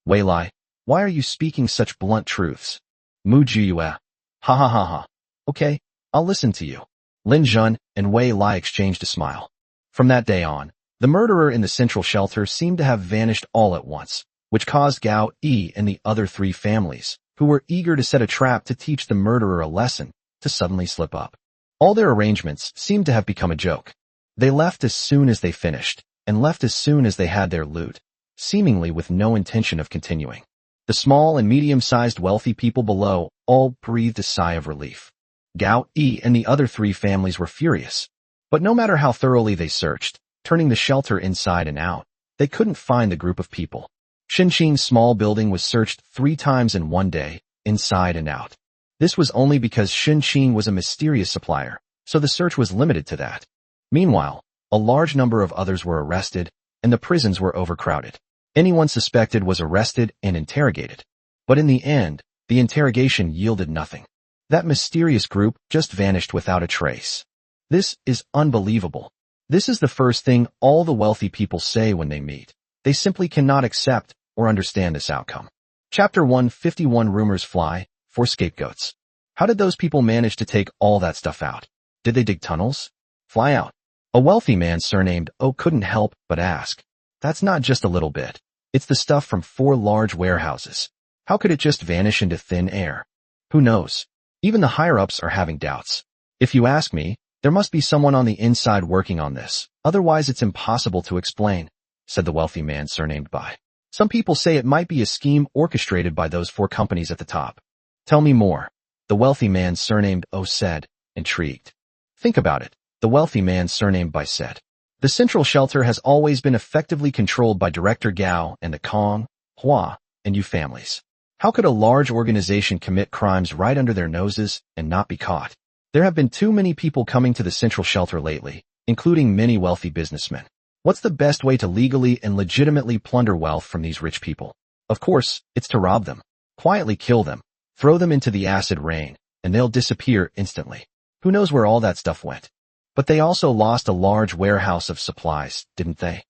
Wei Lai, "Why are you speaking such blunt truths?" Mu Jiyue, "Ha ha ha ha. Okay, I'll listen to you." Lin Jun and Wei Lai exchanged a smile. From that day on, the murderer in the central shelter seemed to have vanished all at once, which caused Gao Yi and the other three families, who were eager to set a trap to teach the murderer a lesson, to suddenly slip up. All their arrangements seemed to have become a joke. They left as soon as they finished, and left as soon as they had their loot, seemingly with no intention of continuing. The small and medium-sized wealthy people below all breathed a sigh of relief. Gao Yi and the other three families were furious. But no matter how thoroughly they searched, turning the shelter inside and out, they couldn't find the group of people. Shinqing's small building was searched 3 times in one day, inside and out. This was only because Shinqing was a mysterious supplier, so the search was limited to that. Meanwhile, a large number of others were arrested, and the prisons were overcrowded. Anyone suspected was arrested and interrogated. But in the end, the interrogation yielded nothing. That mysterious group just vanished without a trace. This is unbelievable. This is the first thing all the wealthy people say when they meet. They simply cannot accept or understand this outcome. Chapter 151 Rumors Fly, 4 Scapegoats. How did those people manage to take all that stuff out? Did they dig tunnels? Fly out? A wealthy man surnamed O couldn't help but ask. That's not just a little bit. It's the stuff from 4 large warehouses. How could it just vanish into thin air? Who knows? Even the higher-ups are having doubts. If you ask me, there must be someone on the inside working on this, otherwise it's impossible to explain, said the wealthy man surnamed Bai. Some people say it might be a scheme orchestrated by those 4 companies at the top. Tell me more, the wealthy man surnamed O said, intrigued. Think about it, the wealthy man surnamed Bai said. The central shelter has always been effectively controlled by Director Gao and the Kong, Hua, and Yu families. How could a large organization commit crimes right under their noses and not be caught? There have been too many people coming to the central shelter lately, including many wealthy businessmen. What's the best way to legally and legitimately plunder wealth from these rich people? Of course, it's to rob them, quietly kill them, throw them into the acid rain, and they'll disappear instantly. Who knows where all that stuff went? But they also lost a large warehouse of supplies, didn't they?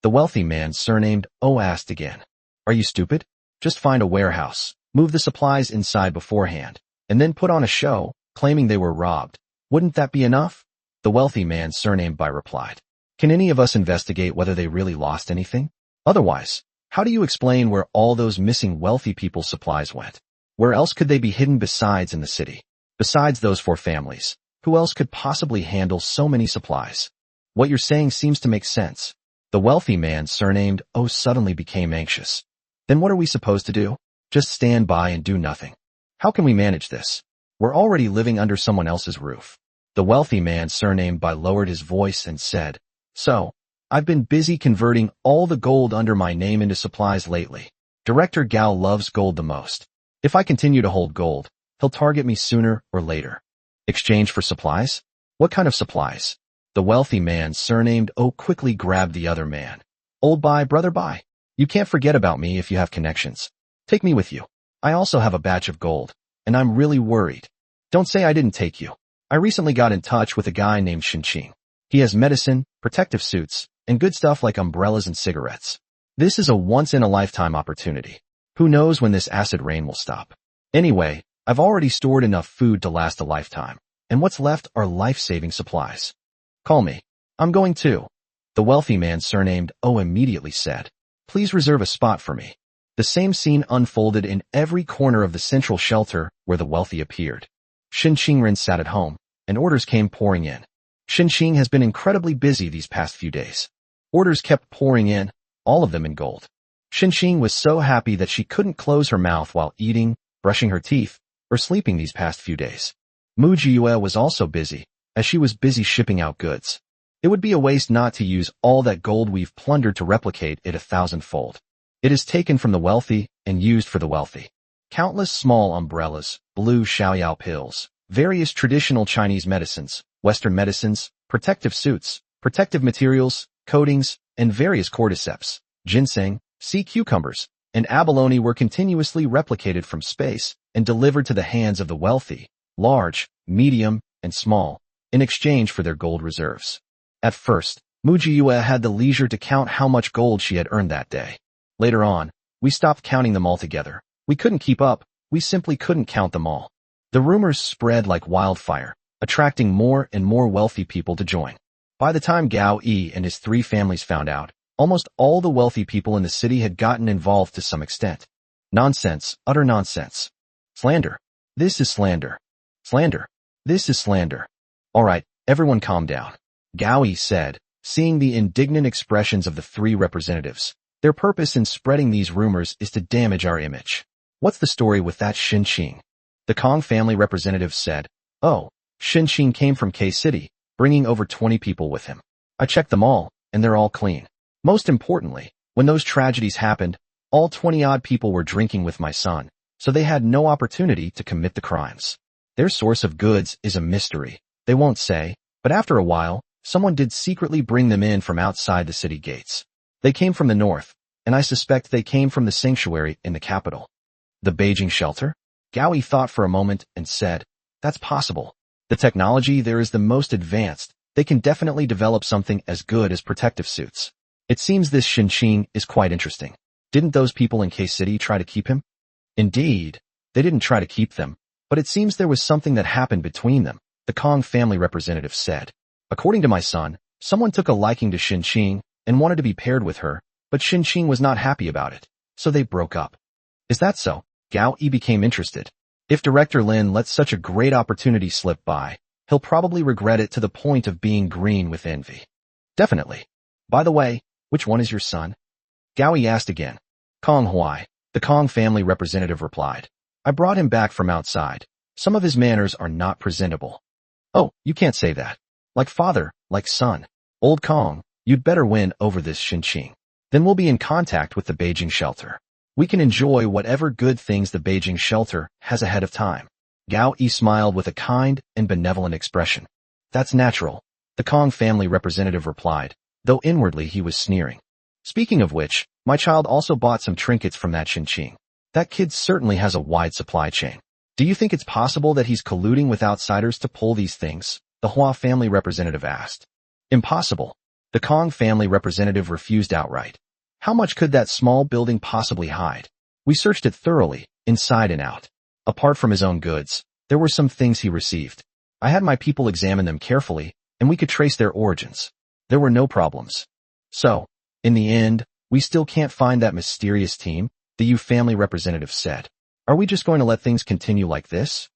The wealthy man surnamed O asked again. Are you stupid? Just find a warehouse, move the supplies inside beforehand, and then put on a show, claiming they were robbed. Wouldn't that be enough? The wealthy man surnamed by replied. Can any of us investigate whether they really lost anything? Otherwise, how do you explain where all those missing wealthy people's supplies went? Where else could they be hidden besides in the city? Besides those 4 families, who else could possibly handle so many supplies? What you're saying seems to make sense. The wealthy man surnamed O suddenly became anxious. Then what are we supposed to do? Just stand by and do nothing. How can we manage this? We're already living under someone else's roof. The wealthy man surnamed by lowered his voice and said, So, I've been busy converting all the gold under my name into supplies lately. Director Gao loves gold the most. If I continue to hold gold, he'll target me sooner or later. Exchange for supplies? What kind of supplies? The wealthy man surnamed O quickly grabbed the other man. Old bye, brother bye. You can't forget about me if you have connections. Take me with you. I also have a batch of gold, and I'm really worried. Don't say I didn't take you. I recently got in touch with a guy named Xinqing. He has medicine, protective suits, and good stuff like umbrellas and cigarettes. This is a once-in-a-lifetime opportunity. Who knows when this acid rain will stop? Anyway, I've already stored enough food to last a lifetime, and what's left are life-saving supplies. Call me. I'm going too. The wealthy man surnamed O immediately said, Please reserve a spot for me. The same scene unfolded in every corner of the central shelter where the wealthy appeared. Shin Qingren sat at home, and orders came pouring in. Shin Qing has been incredibly busy these past few days. Orders kept pouring in, all of them in gold. Shin Qing was so happy that she couldn't close her mouth while eating, brushing her teeth, or sleeping these past few days. Mu Jiyue was also busy, as she was busy shipping out goods. It would be a waste not to use all that gold we've plundered to replicate it 1,000-fold. It is taken from the wealthy and used for the wealthy. Countless small umbrellas, blue xiaoyao pills, various traditional Chinese medicines, Western medicines, protective suits, protective materials, coatings, and various cordyceps, ginseng, sea cucumbers, and abalone were continuously replicated from space and delivered to the hands of the wealthy, large, medium, and small, in exchange for their gold reserves. At first, Mu Jiyue had the leisure to count how much gold she had earned that day. Later on, we stopped counting them all together. We couldn't keep up, we simply couldn't count them all. The rumors spread like wildfire, attracting more and more wealthy people to join. By the time Gao Yi and his 3 families found out, almost all the wealthy people in the city had gotten involved to some extent. Nonsense, utter nonsense. Slander. This is slander. Slander. This is slander. All right, everyone calm down. Gao Yi said, seeing the indignant expressions of the 3 representatives. Their purpose in spreading these rumors is to damage our image. What's the story with that Shin Qing? The Kong family representative said, Oh, Shin Qing came from K-City, bringing over 20 people with him. I checked them all, and they're all clean. Most importantly, when those tragedies happened, all 20-odd people were drinking with my son, so they had no opportunity to commit the crimes. Their source of goods is a mystery. They won't say, but after a while, someone did secretly bring them in from outside the city gates. They came from the north, and I suspect they came from the sanctuary in the capital. The Beijing shelter? Gao Yi thought for a moment and said, That's possible. The technology there is the most advanced. They can definitely develop something as good as protective suits. It seems this Shin Qing is quite interesting. Didn't those people in K-City try to keep him? Indeed, they didn't try to keep them, but it seems there was something that happened between them, the Kong family representative said. According to my son, someone took a liking to Shin Qing and wanted to be paired with her, but Shin Qing was not happy about it, so they broke up. Is that so? Gao Yi became interested. If Director Lin lets such a great opportunity slip by, he'll probably regret it to the point of being green with envy. Definitely. By the way, which one is your son? Gao Yi asked again. Kong Huai, the Kong family representative replied. I brought him back from outside. Some of his manners are not presentable. Oh, you can't say that. Like father, like son. Old Kong, you'd better win over this Shin Qing. Then we'll be in contact with the Beijing shelter. We can enjoy whatever good things the Beijing shelter has ahead of time. Gao Yi smiled with a kind and benevolent expression. That's natural. The Kong family representative replied, though inwardly he was sneering. Speaking of which, my child also bought some trinkets from that Chin-Ching. That kid certainly has a wide supply chain. Do you think it's possible that he's colluding with outsiders to pull these things? The Hua family representative asked. Impossible. The Kong family representative refused outright. How much could that small building possibly hide? We searched it thoroughly, inside and out. Apart from his own goods, there were some things he received. I had my people examine them carefully, and we could trace their origins. There were no problems. So, in the end, we still can't find that mysterious team, the Yu family representative said. Are we just going to let things continue like this?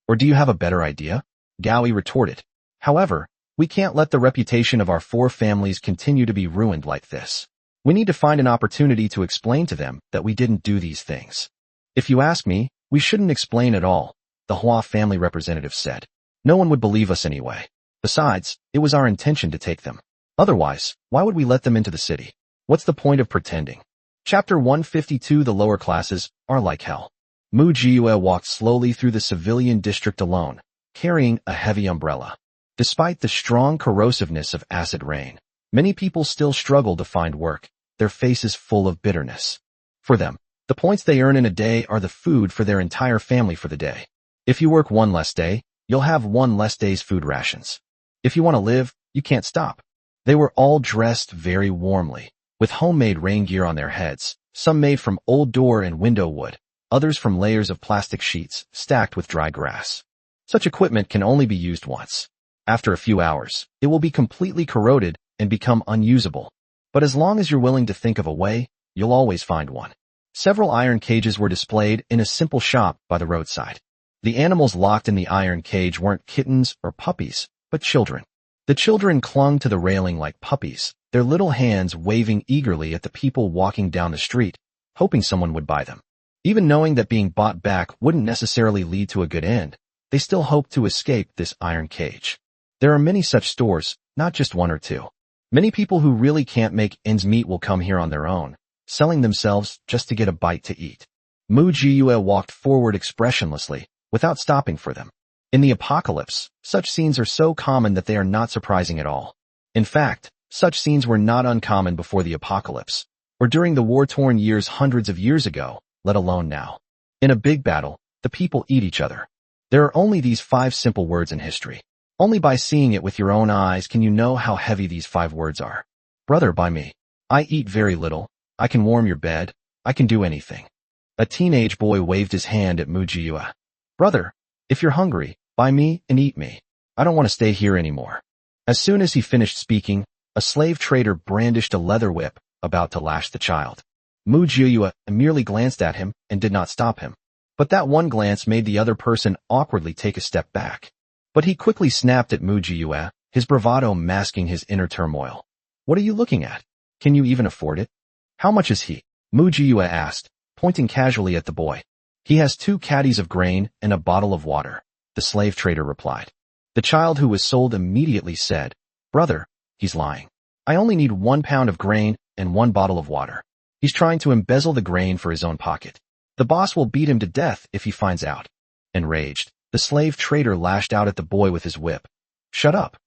Or do you have a better idea? Gaoi retorted. However, we can't let the reputation of our four families continue to be ruined like this. We need to find an opportunity to explain to them that we didn't do these things. If you ask me, we shouldn't explain at all, the Hua family representative said. No one would believe us anyway. Besides, it was our intention to take them. Otherwise, why would we let them into the city? What's the point of pretending? Chapter 152. The lower classes are like hell. Mu Jiyue walked slowly through the civilian district alone, carrying a heavy umbrella. Despite the strong corrosiveness of acid rain, many people still struggle to find work, their faces full of bitterness. For them, the points they earn in a day are the food for their entire family for the day. If you work one less day, you'll have one less day's food rations. If you want to live, you can't stop. They were all dressed very warmly, with homemade rain gear on their heads, some made from old door and window wood, others from layers of plastic sheets stacked with dry grass. Such equipment can only be used once. After a few hours, it will be completely corroded and become unusable. But as long as you're willing to think of a way, you'll always find one. Several iron cages were displayed in a simple shop by the roadside. The animals locked in the iron cage weren't kittens or puppies, but children. The children clung to the railing like puppies, their little hands waving eagerly at the people walking down the street, hoping someone would buy them. Even knowing that being bought back wouldn't necessarily lead to a good end, they still hoped to escape this iron cage. There are many such stores, not just one or two. Many people who really can't make ends meet will come here on their own, selling themselves just to get a bite to eat. Mu Jiyue walked forward expressionlessly, without stopping for them. In the apocalypse, such scenes are so common that they are not surprising at all. In fact, such scenes were not uncommon before the apocalypse, or during the war-torn years hundreds of years ago, let alone now. In a big battle, the people eat each other. There are only these 5 simple words in history. Only by seeing it with your own eyes can you know how heavy these 5 words are. Brother, buy me. I eat very little. I can warm your bed. I can do anything. A teenage boy waved his hand at Mu Jiyue. Brother, if you're hungry, buy me and eat me. I don't want to stay here anymore. As soon as he finished speaking, a slave trader brandished a leather whip, about to lash the child. Mu Jiyue merely glanced at him and did not stop him. But that one glance made the other person awkwardly take a step back. But he quickly snapped at Mu Jiyue, his bravado masking his inner turmoil. What are you looking at? Can you even afford it? How much is he? Mu Jiyue asked, pointing casually at the boy. He has 2 caddies of grain and a bottle of water, the slave trader replied. The child who was sold immediately said, Brother, he's lying. I only need 1 pound of grain and 1 bottle of water. He's trying to embezzle the grain for his own pocket. The boss will beat him to death if he finds out. Enraged, the slave trader lashed out at the boy with his whip. Shut up.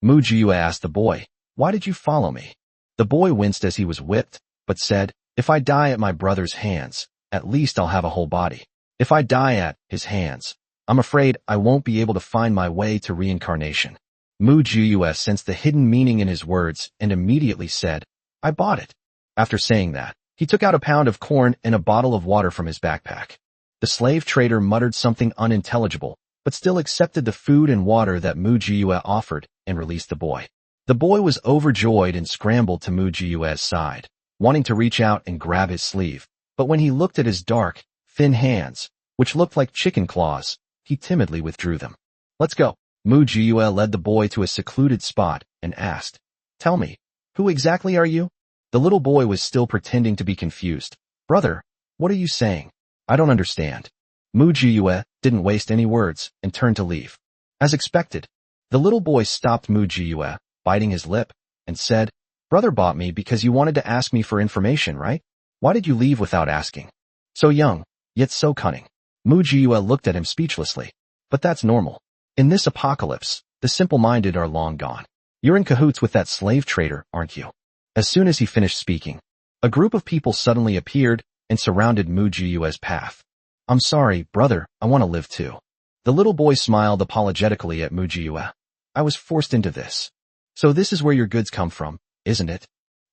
Mu Jiyue asked the boy, why did you follow me? The boy winced as he was whipped, but said, if I die at my brother's hands, at least I'll have a whole body. If I die at his hands, I'm afraid I won't be able to find my way to reincarnation. Mu Jiyue sensed the hidden meaning in his words and immediately said, I bought it. After saying that, he took out a pound of corn and a bottle of water from his backpack. The slave trader muttered something unintelligible, but still accepted the food and water that Mu Jiyue offered and released the boy. The boy was overjoyed and scrambled to Mu Jiyue's side, wanting to reach out and grab his sleeve, but when he looked at his dark, thin hands, which looked like chicken claws, he timidly withdrew them. Let's go. Mu Jiyue led the boy to a secluded spot and asked, Tell me, who exactly are you? The little boy was still pretending to be confused. Brother, what are you saying? I don't understand. Mu Jiyue didn't waste any words and turned to leave. As expected, the little boy stopped Mu Jiyue, biting his lip, and said, Brother bought me because you wanted to ask me for information, right? Why did you leave without asking? So young, yet so cunning. Mu Jiyue looked at him speechlessly. But that's normal. In this apocalypse, the simple-minded are long gone. You're in cahoots with that slave trader, aren't you? As soon as he finished speaking, a group of people suddenly appeared and surrounded Mujiue's path. I'm sorry, brother, I want to live too. The little boy smiled apologetically at Mujiue. I was forced into this. So this is where your goods come from, isn't it?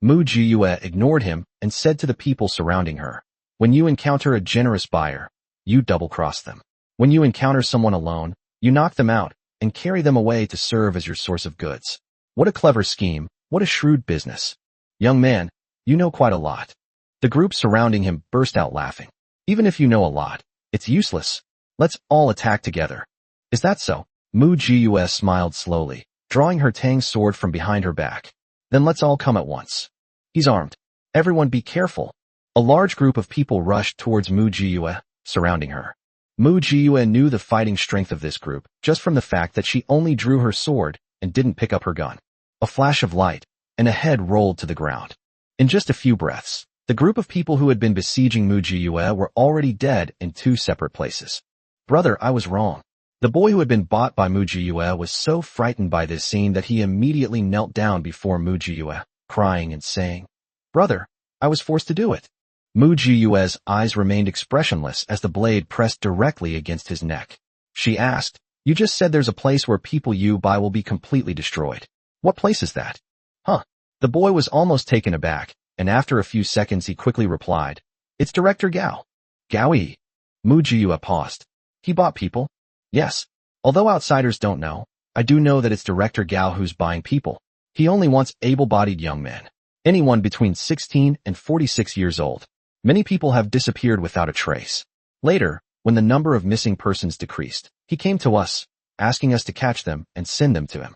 Mujiue ignored him and said to the people surrounding her, when you encounter a generous buyer, you double-cross them. When you encounter someone alone, you knock them out and carry them away to serve as your source of goods. What a clever scheme, what a shrewd business. Young man, you know quite a lot. The group surrounding him burst out laughing. Even if you know a lot, it's useless. Let's all attack together. Is that so? Mujiue smiled slowly, drawing her Tang sword from behind her back. Then let's all come at once. He's armed. Everyone be careful. A large group of people rushed towards Mujiue, surrounding her. Mujiue knew the fighting strength of this group, just from the fact that she only drew her sword and didn't pick up her gun. A flash of light, and a head rolled to the ground. In just a few breaths, the group of people who had been besieging Mujiue were already dead in two separate places. Brother, I was wrong. The boy who had been bought by Mujiue was so frightened by this scene that he immediately knelt down before Mujiue, crying and saying, Brother, I was forced to do it. Mujiue's eyes remained expressionless as the blade pressed directly against his neck. She asked, You just said there's a place where people you buy will be completely destroyed. What place is that? Huh. The boy was almost taken aback, and after a few seconds he quickly replied, It's Director Gao. Gao-yi. Mujiue paused. He bought people? Yes. Although outsiders don't know, I do know that it's Director Gao who's buying people. He only wants able-bodied young men. Anyone between 16 and 46 years old. Many people have disappeared without a trace. Later, when the number of missing persons decreased, he came to us, asking us to catch them and send them to him.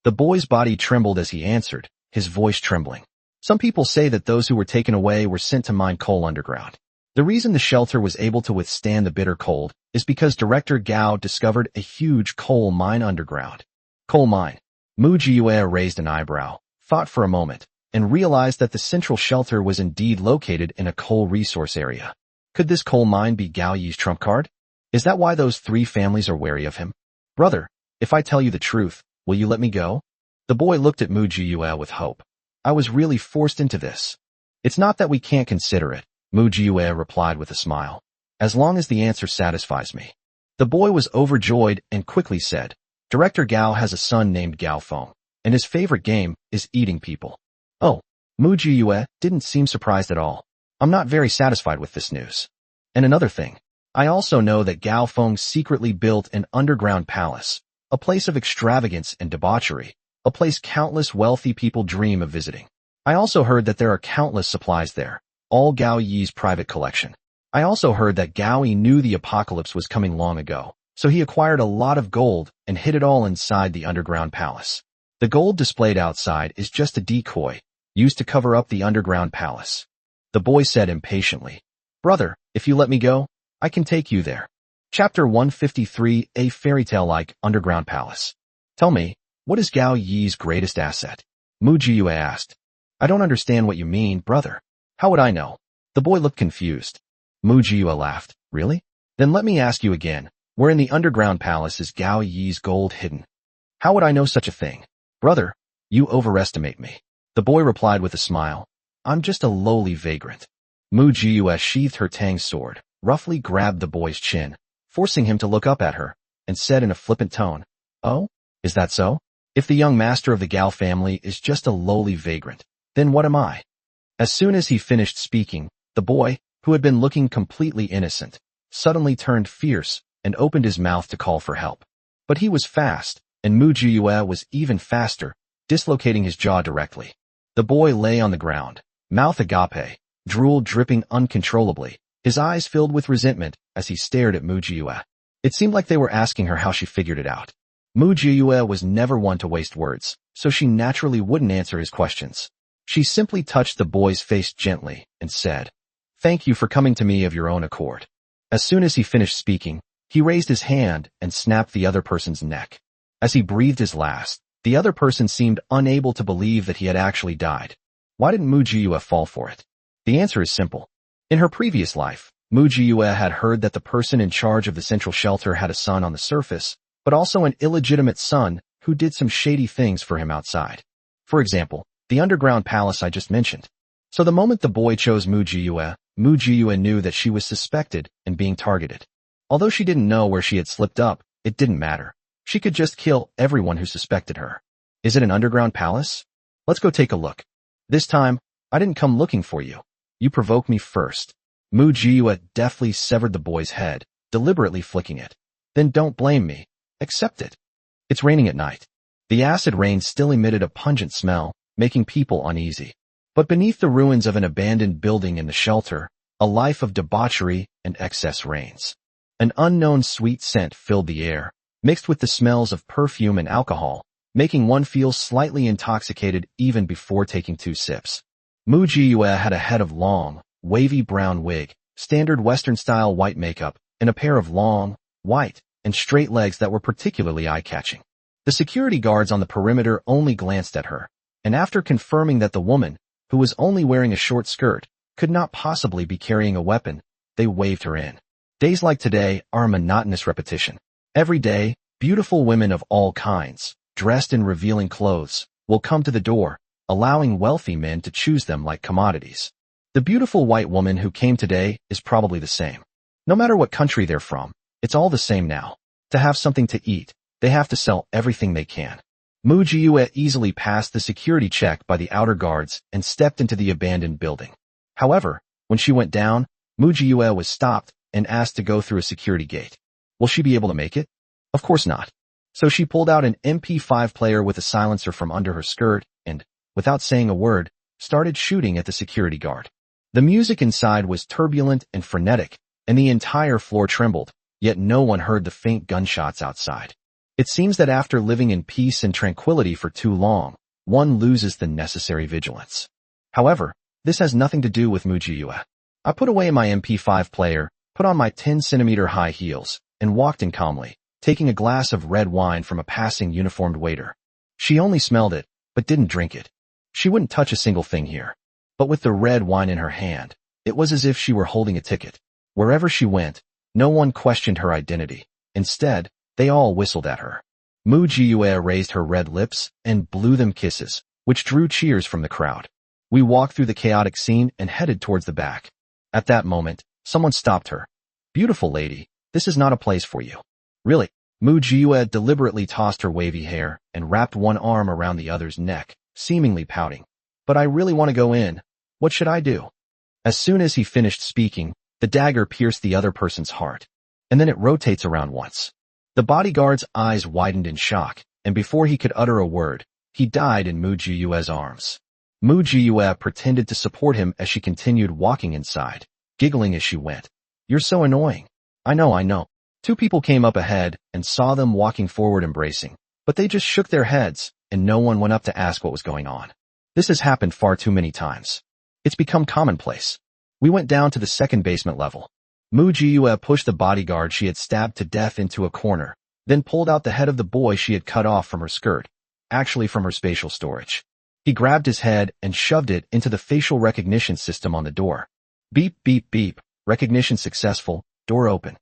The boy's body trembled as he answered, his voice trembling. Some people say that those who were taken away were sent to mine coal underground. The reason the shelter was able to withstand the bitter cold is because Director Gao discovered a huge coal mine underground. Coal mine. Mujiue raised an eyebrow, thought for a moment, and realized that the central shelter was indeed located in a coal resource area. Could this coal mine be Gao Yi's trump card? Is that why those three families are wary of him? Brother, if I tell you the truth, will you let me go? The boy looked at Mujiue with hope. I was really forced into this. It's not that we can't consider it, Mujiue replied with a smile. As long as the answer satisfies me. The boy was overjoyed and quickly said, Director Gao has a son named Gao Feng, and his favorite game is eating people. Oh, Mujiue didn't seem surprised at all. I'm not very satisfied with this news. And another thing, I also know that Gao Feng secretly built an underground palace, a place of extravagance and debauchery, a place countless wealthy people dream of visiting. I also heard that there are countless supplies there, all Gao Yi's private collection. I also heard that Gao Yi knew the apocalypse was coming long ago, so he acquired a lot of gold and hid it all inside the underground palace. The gold displayed outside is just a decoy, used to cover up the underground palace. The boy said impatiently, Brother, if you let me go, I can take you there. Chapter 153, A Fairy Tale-like Underground Palace. Tell me, what is Gao Yi's greatest asset? Mujiue asked. I don't understand what you mean, brother. How would I know? The boy looked confused. Mujiue laughed. Really? Then let me ask you again, where in the underground palace is Gao Yi's gold hidden? How would I know such a thing? Brother, you overestimate me. The boy replied with a smile. I'm just a lowly vagrant. Mujiue sheathed her Tang sword, roughly grabbed the boy's chin, forcing him to look up at her, and said in a flippant tone, Oh, is that so? If the young master of the Gao family is just a lowly vagrant, then what am I? As soon as he finished speaking, the boy, who had been looking completely innocent, suddenly turned fierce and opened his mouth to call for help. But he was fast, and Mujiue was even faster, dislocating his jaw directly. The boy lay on the ground, mouth agape, drool dripping uncontrollably, his eyes filled with resentment as he stared at Mujiue. It seemed like they were asking her how she figured it out. Mujiue was never one to waste words, so she naturally wouldn't answer his questions. She simply touched the boy's face gently and said, Thank you for coming to me of your own accord. As soon as he finished speaking, he raised his hand and snapped the other person's neck. As he breathed his last, the other person seemed unable to believe that he had actually died. Why didn't Mujiue fall for it? The answer is simple. In her previous life, Mujiue had heard that the person in charge of the central shelter had a son on the surface, but also an illegitimate son who did some shady things for him outside. For example, the underground palace I just mentioned. So the moment the boy chose Mu Jiyue knew that she was suspected and being targeted. Although she didn't know where she had slipped up, it didn't matter. She could just kill everyone who suspected her. Is it an underground palace? Let's go take a look. This time, I didn't come looking for you. You provoked me first. Mu Jiyue deftly severed the boy's head, deliberately flicking it. Then don't blame me. Accept it. It's raining at night. The acid rain still emitted a pungent smell, making people uneasy. But beneath the ruins of an abandoned building in the shelter, a life of debauchery and excess reigns. An unknown sweet scent filled the air, mixed with the smells of perfume and alcohol, making one feel slightly intoxicated even before taking 2 sips. Mu Jiyue had a head of long, wavy brown wig, standard Western-style white makeup, and a pair of long, white, and straight legs that were particularly eye-catching. The security guards on the perimeter only glanced at her, and after confirming that the woman, who was only wearing a short skirt, could not possibly be carrying a weapon, they waved her in. Days like today are a monotonous repetition. Every day, beautiful women of all kinds, dressed in revealing clothes, will come to the door, allowing wealthy men to choose them like commodities. The beautiful white woman who came today is probably the same. No matter what country they're from, it's all the same now. To have something to eat, they have to sell everything they can. Mu Jiyue easily passed the security check by the outer guards and stepped into the abandoned building. However, when she went down, Mu Jiyue was stopped and asked to go through a security gate. Will she be able to make it? Of course not. So she pulled out an MP5 player with a silencer from under her skirt and, without saying a word, started shooting at the security guard. The music inside was turbulent and frenetic, and the entire floor trembled, yet no one heard the faint gunshots outside. It seems that after living in peace and tranquility for too long, one loses the necessary vigilance. However, this has nothing to do with Mu Jiyue. I put away my MP5 player, put on my 10-centimeter high heels, and walked in calmly, taking a glass of red wine from a passing uniformed waiter. She only smelled it, but didn't drink it. She wouldn't touch a single thing here. But with the red wine in her hand, it was as if she were holding a ticket. Wherever she went, no one questioned her identity. Instead, they all whistled at her. Mu Jiyue raised her red lips and blew them kisses, which drew cheers from the crowd. We walked through the chaotic scene and headed towards the back. At that moment, someone stopped her. Beautiful lady, this is not a place for you. Really? Mu Jiyue deliberately tossed her wavy hair and wrapped one arm around the other's neck, seemingly pouting. But I really want to go in. What should I do? As soon as he finished speaking, the dagger pierced the other person's heart. And then it rotates around once. The bodyguard's eyes widened in shock, and before he could utter a word, he died in Mu Jiyue's arms. Mu Jiyue pretended to support him as she continued walking inside, giggling as she went. You're so annoying. I know. 2 people came up ahead and saw them walking forward embracing, but they just shook their heads, and no one went up to ask what was going on. This has happened far too many times. It's become commonplace. We went down to the second basement level. Mu Jiyue pushed the bodyguard she had stabbed to death into a corner, then pulled out the head of the boy she had cut off from her skirt, actually from her spatial storage. He grabbed his head and shoved it into the facial recognition system on the door. Beep, beep, beep. Recognition successful. Door open.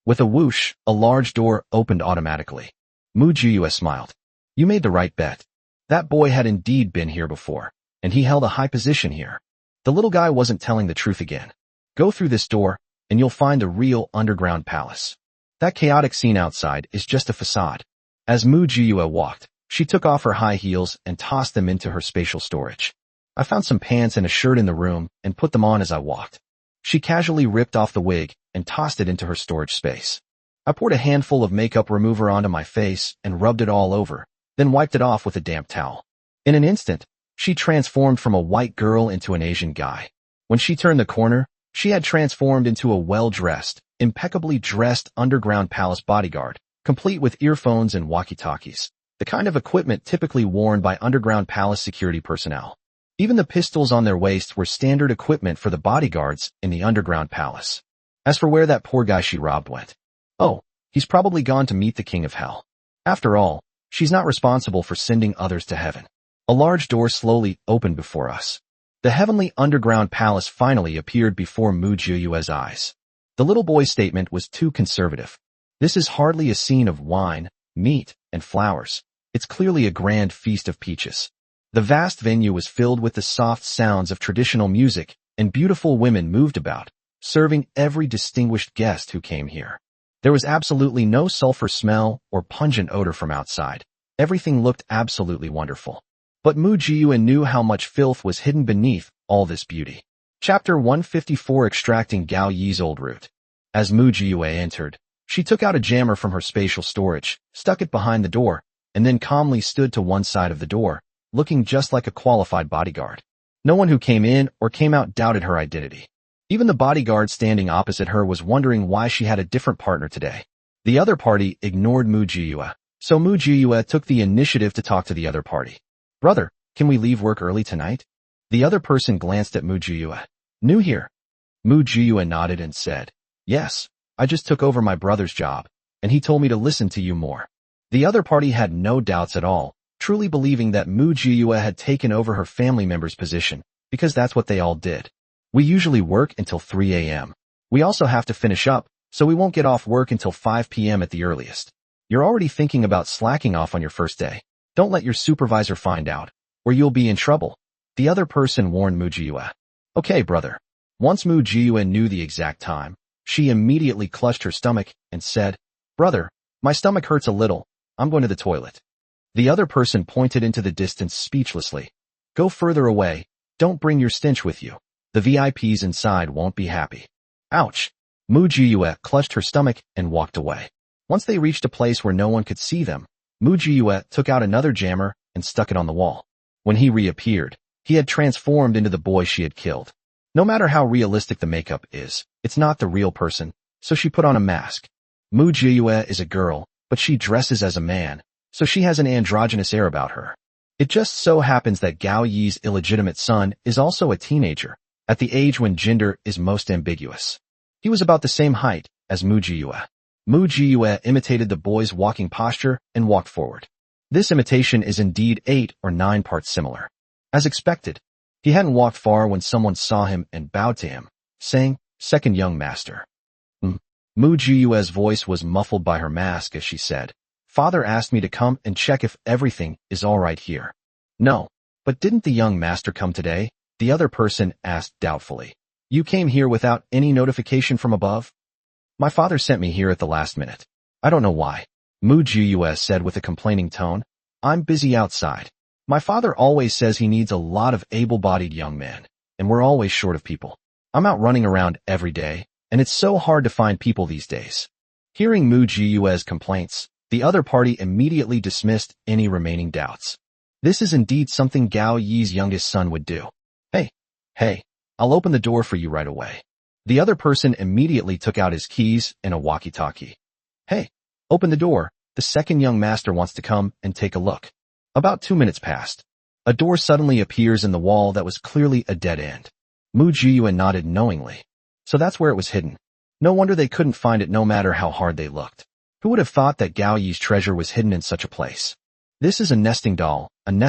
With a whoosh, a large door opened automatically. Mu Jiyue smiled. You made the right bet. That boy had indeed been here before, and he held a high position here. The little guy wasn't telling the truth again. Go through this door, and you'll find the real underground palace. That chaotic scene outside is just a facade. As Mu Jiyue walked, she took off her high heels and tossed them into her spatial storage. I found some pants and a shirt in the room and put them on as I walked. She casually ripped off the wig and tossed it into her storage space. I poured a handful of makeup remover onto my face and rubbed it all over, then wiped it off with a damp towel. In an instant, she transformed from a white girl into an Asian guy. When she turned the corner, she had transformed into a well-dressed, impeccably dressed underground palace bodyguard, complete with earphones and walkie-talkies, the kind of equipment typically worn by underground palace security personnel. Even the pistols on their waists were standard equipment for the bodyguards in the underground palace. As for where that poor guy she robbed went, oh, he's probably gone to meet the king of hell. After all, she's not responsible for sending others to heaven. A large door slowly opened before us. The heavenly underground palace finally appeared before Mu Jiyue's eyes. The little boy's statement was too conservative. This is hardly a scene of wine, meat, and flowers. It's clearly a grand feast of peaches. The vast venue was filled with the soft sounds of traditional music, and beautiful women moved about, serving every distinguished guest who came here. There was absolutely no sulfur smell or pungent odor from outside. Everything looked absolutely wonderful. But Mu Jiyue knew how much filth was hidden beneath all this beauty. Chapter 154, Extracting Gao Yi's Old Root. As Mu Jiyue entered, she took out a jammer from her spatial storage, stuck it behind the door, and then calmly stood to one side of the door, looking just like a qualified bodyguard. No one who came in or came out doubted her identity. Even the bodyguard standing opposite her was wondering why she had a different partner today. The other party ignored Mu Jiyue, so Mu Jiyue took the initiative to talk to the other party. "Brother, can we leave work early tonight?" The other person glanced at Mu Jiyue. "New here?" Mu Jiyue nodded and said, "Yes, I just took over my brother's job, and he told me to listen to you more." The other party had no doubts at all, truly believing that Mu Jiyue had taken over her family member's position, because that's what they all did. "We usually work until 3 a.m. We also have to finish up, so we won't get off work until 5 p.m. at the earliest. You're already thinking about slacking off on your first day. Don't let your supervisor find out, or you'll be in trouble," the other person warned Mu Jiyue. "Okay, brother." Once Mu Jiyue knew the exact time, she immediately clutched her stomach and said, "Brother, my stomach hurts a little. I'm going to the toilet." The other person pointed into the distance speechlessly. "Go further away. Don't bring your stench with you. The VIPs inside won't be happy." Ouch! Mu Jiyue clutched her stomach and walked away. Once they reached a place where no one could see them, Mu Jiyue took out another jammer and stuck it on the wall. When he reappeared, he had transformed into the boy she had killed. No matter how realistic the makeup is, it's not the real person, so she put on a mask. Mu Jiyue is a girl, but she dresses as a man, so she has an androgynous air about her. It just so happens that Gao Yi's illegitimate son is also a teenager, at the age when gender is most ambiguous. He was about the same height as Mu Jiyue. Mu Jiyue imitated the boy's walking posture and walked forward. This imitation is indeed 8 or 9 parts similar. As expected, he hadn't walked far when someone saw him and bowed to him, saying, "Second young master." Mu Jiyue's voice was muffled by her mask as she said, "Father asked me to come and check if everything is all right here." "No, but didn't the young master come today?" the other person asked doubtfully. "You came here without any notification from above?" "My father sent me here at the last minute. I don't know why," Mu Jiyue said with a complaining tone. "I'm busy outside. My father always says he needs a lot of able-bodied young men, and we're always short of people. I'm out running around every day, and it's so hard to find people these days." Hearing Mu Jiyue's complaints, the other party immediately dismissed any remaining doubts. This is indeed something Gao Yi's youngest son would do. Hey, I'll open the door for you right away." The other person immediately took out his keys and a walkie-talkie. "Hey, open the door. The second young master wants to come and take a look." About 2 minutes passed. A door suddenly appears in the wall that was clearly a dead end. Mu Jiyue nodded knowingly. So that's where it was hidden. No wonder they couldn't find it no matter how hard they looked. Who would have thought that Gao Yi's treasure was hidden in such a place? This is a nesting doll, and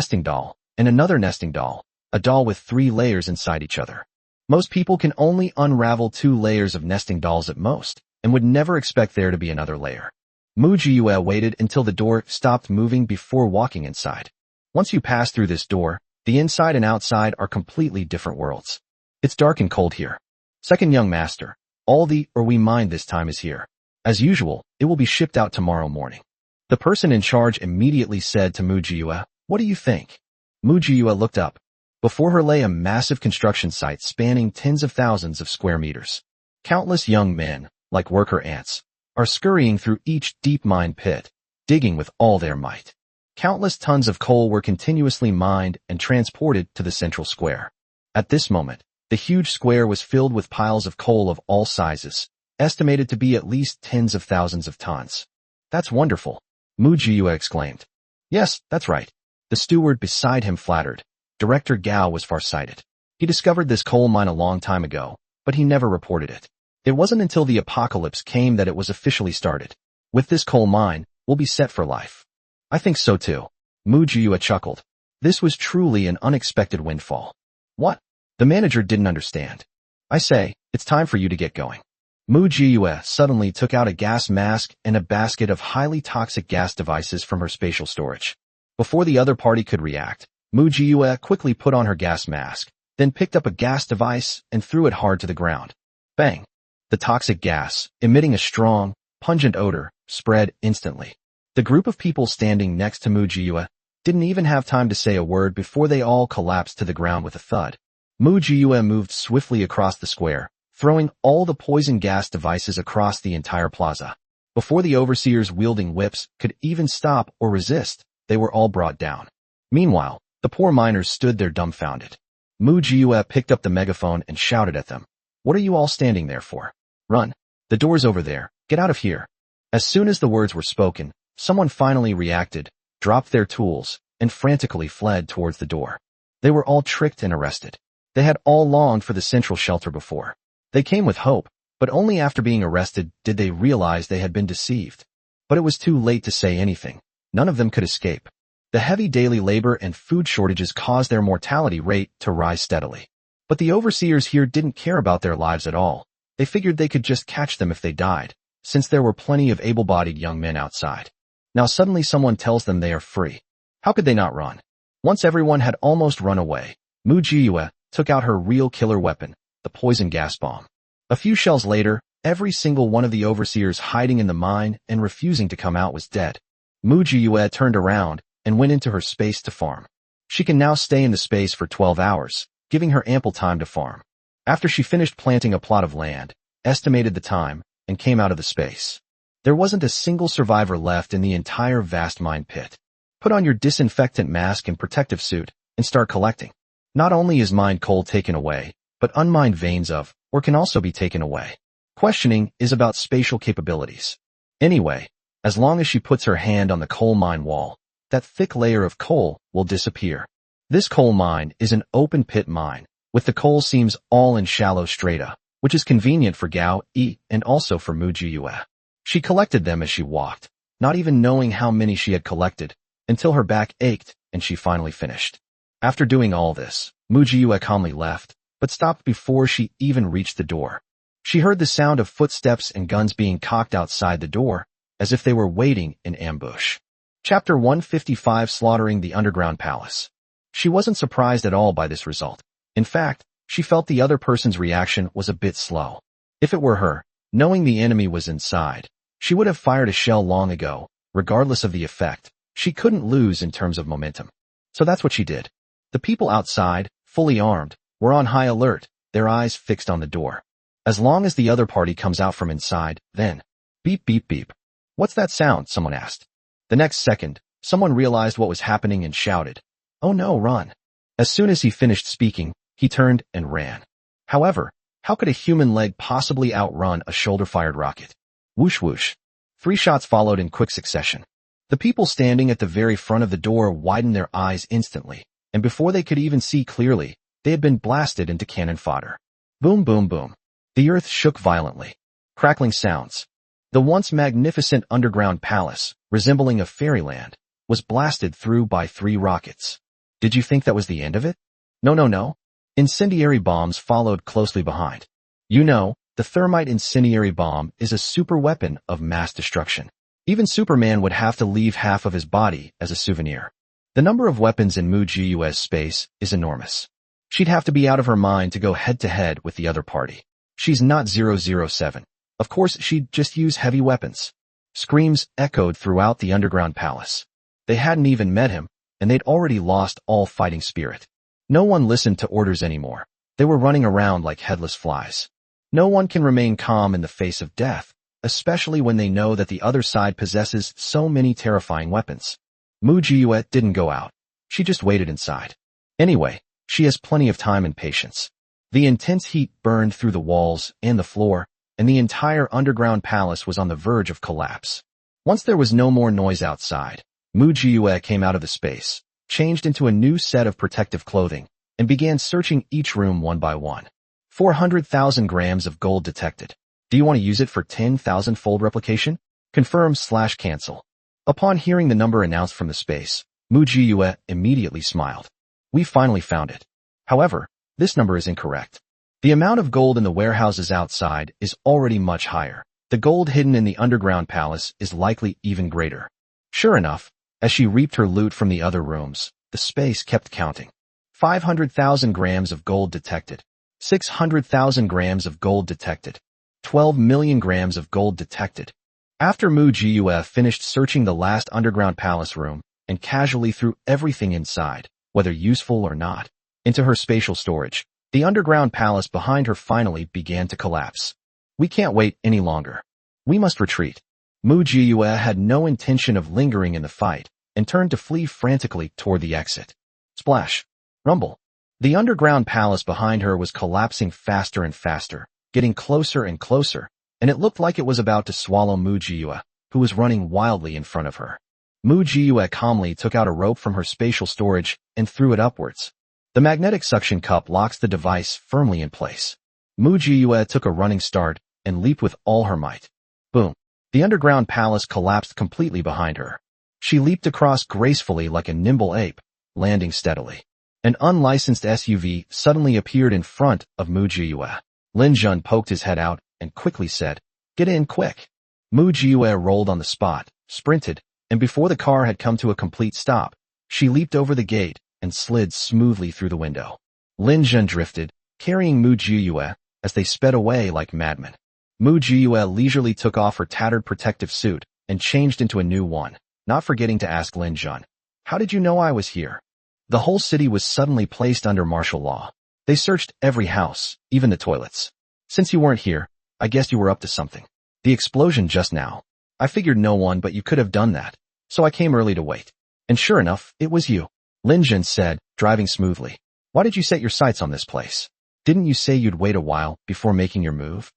another nesting doll, a doll with 3 layers inside each other. Most people can only unravel 2 layers of nesting dolls at most, and would never expect there to be another layer. Mu Jiyue waited until the door stopped moving before walking inside. Once you pass through this door, the inside and outside are completely different worlds. It's dark and cold here. Second young master, all the we mined this time is here. As usual, it will be shipped out tomorrow morning. The person in charge immediately said to Mu Jiyue, "What do you think?" Mu Jiyue looked up. Before her lay a massive construction site spanning tens of thousands of square meters. Countless young men, like worker ants, are scurrying through each deep mine pit, digging with all their might. Countless tons of coal were continuously mined and transported to the central square. At this moment, the huge square was filled with piles of coal of all sizes, estimated to be at least tens of thousands of tons. "That's wonderful," Mu Jiyue exclaimed. "Yes, that's right," the steward beside him flattered. Director Gao was farsighted. He discovered this coal mine a long time ago, but he never reported it. It wasn't until the apocalypse came that it was officially started. With this coal mine, we'll be set for life. "I think so too," Mu Jiyue chuckled. This was truly an unexpected windfall. "What?" The manager didn't understand. "I say, it's time for you to get going." Mu Jiyue suddenly took out a gas mask and a basket of highly toxic gas devices from her spatial storage. Before the other party could react, Mu Jiyue quickly put on her gas mask, then picked up a gas device and threw it hard to the ground. Bang! The toxic gas, emitting a strong, pungent odor, spread instantly. The group of people standing next to Mu Jiyue didn't even have time to say a word before they all collapsed to the ground with a thud. Mu Jiyue moved swiftly across the square, throwing all the poison gas devices across the entire plaza. Before the overseers wielding whips could even stop or resist, they were all brought down. Meanwhile, the poor miners stood there dumbfounded. Mu Jiyue picked up the megaphone and shouted at them. What are you all standing there for? Run. The door's over there. Get out of here. As soon as the words were spoken, someone finally reacted, dropped their tools, and frantically fled towards the door. They were all tricked and arrested. They had all longed for the central shelter before. They came with hope, but only after being arrested did they realize they had been deceived. But it was too late to say anything. None of them could escape. The heavy daily labor and food shortages caused their mortality rate to rise steadily. But the overseers here didn't care about their lives at all. They figured they could just catch them if they died, since there were plenty of able-bodied young men outside. Now suddenly someone tells them they are free. How could they not run? Once everyone had almost run away, Mu Jiyue took out her real killer weapon, the poison gas bomb. A few shells later, every single one of the overseers hiding in the mine and refusing to come out was dead. Mu Jiyue turned around and went into her space to farm. She can now stay in the space for 12 hours, giving her ample time to farm. After she finished planting a plot of land, estimated the time, and came out of the space, there wasn't a single survivor left in the entire vast mine pit. Put on your disinfectant mask and protective suit, and start collecting. Not only is mined coal taken away, but unmined veins of, or can also be taken away. Questioning is about spatial capabilities. Anyway, as long as she puts her hand on the coal mine wall, that thick layer of coal will disappear. This coal mine is an open pit mine, with the coal seams all in shallow strata, which is convenient for Gao Yi and also for Mu Jiyue. She collected them as she walked, not even knowing how many she had collected, until her back ached and she finally finished. After doing all this, Mu Jiyue calmly left, but stopped before she even reached the door. She heard the sound of footsteps and guns being cocked outside the door, as if they were waiting in ambush. Chapter 155 Slaughtering the Underground Palace. She wasn't surprised at all by this result. In fact, she felt the other person's reaction was a bit slow. If it were her, knowing the enemy was inside, she would have fired a shell long ago, regardless of the effect. She couldn't lose in terms of momentum. So that's what she did. The people outside, fully armed, were on high alert, their eyes fixed on the door. As long as the other party comes out from inside, then, beep beep beep. What's that sound? Someone asked. The next second, someone realized what was happening and shouted, "Oh no, run." As soon as he finished speaking, he turned and ran. However, how could a human leg possibly outrun a shoulder-fired rocket? Whoosh whoosh. 3 shots followed in quick succession. The people standing at the very front of the door widened their eyes instantly, and before they could even see clearly, they had been blasted into cannon fodder. Boom boom boom. The earth shook violently. Crackling sounds. The once magnificent underground palace, resembling a fairyland, was blasted through by 3 rockets. Did you think that was the end of it? No. Incendiary bombs followed closely behind. You know, the thermite incendiary bomb is a super weapon of mass destruction. Even Superman would have to leave half of his body as a souvenir. The number of weapons in Mu Jiyue's space is enormous. She'd have to be out of her mind to go head-to-head with the other party. She's not 007. Of course, she'd just use heavy weapons. Screams echoed throughout the underground palace. They hadn't even met him, and they'd already lost all fighting spirit. No one listened to orders anymore. They were running around like headless flies. No one can remain calm in the face of death, especially when they know that the other side possesses so many terrifying weapons. Mu Jiyue didn't go out. She just waited inside. Anyway, she has plenty of time and patience. The intense heat burned through the walls and the floor, and the entire underground palace was on the verge of collapse. Once there was no more noise outside, Mu Jiyue came out of the space, changed into a new set of protective clothing, and began searching each room one by one. 400,000 grams of gold detected. Do you want to use it for 10,000-fold replication? Confirm/cancel. Upon hearing the number announced from the space, Mu Jiyue immediately smiled. We finally found it. However, this number is incorrect. The amount of gold in the warehouses outside is already much higher. The gold hidden in the underground palace is likely even greater. Sure enough, As she reaped her loot from the other rooms, the space kept counting. 500,000 grams of gold detected. 600,000 grams of gold detected. 12 million grams of gold detected. After Mu Jiue finished searching the last underground palace room and casually threw everything inside, whether useful or not, into her spatial storage, the underground palace behind her finally began to collapse. We can't wait any longer. We must retreat. Mu Jiue had no intention of lingering in the fight and turned to flee frantically toward the exit. Splash. Rumble. The underground palace behind her was collapsing faster and faster, getting closer and closer, and it looked like it was about to swallow Mu Jiue, who was running wildly in front of her. Mu Jiue calmly took out a rope from her spatial storage and threw it upwards. The magnetic suction cup locks the device firmly in place. Mu Jiue took a running start and leaped with all her might. Boom. The underground palace collapsed completely behind her. She leaped across gracefully like a nimble ape, landing steadily. An unlicensed SUV suddenly appeared in front of Mu Jiue. Lin Jun poked his head out and quickly said, "Get in quick." Mu Jiue rolled on the spot, sprinted, and before the car had come to a complete stop, she leaped over the gate and slid smoothly through the window. Lin Jun drifted, carrying Mu Jiue, as they sped away like madmen. Mu Jiue leisurely took off her tattered protective suit and changed into a new one, not forgetting to ask Lin Jun, "How did you know I was here?" The whole city was suddenly placed under martial law. They searched every house, even the toilets. "Since you weren't here, I guess you were up to something. The explosion just now. I figured no one but you could have done that, so I came early to wait. And sure enough, it was you," Lin Jun said, driving smoothly. "Why did you set your sights on this place? Didn't you say you'd wait a while before making your move?"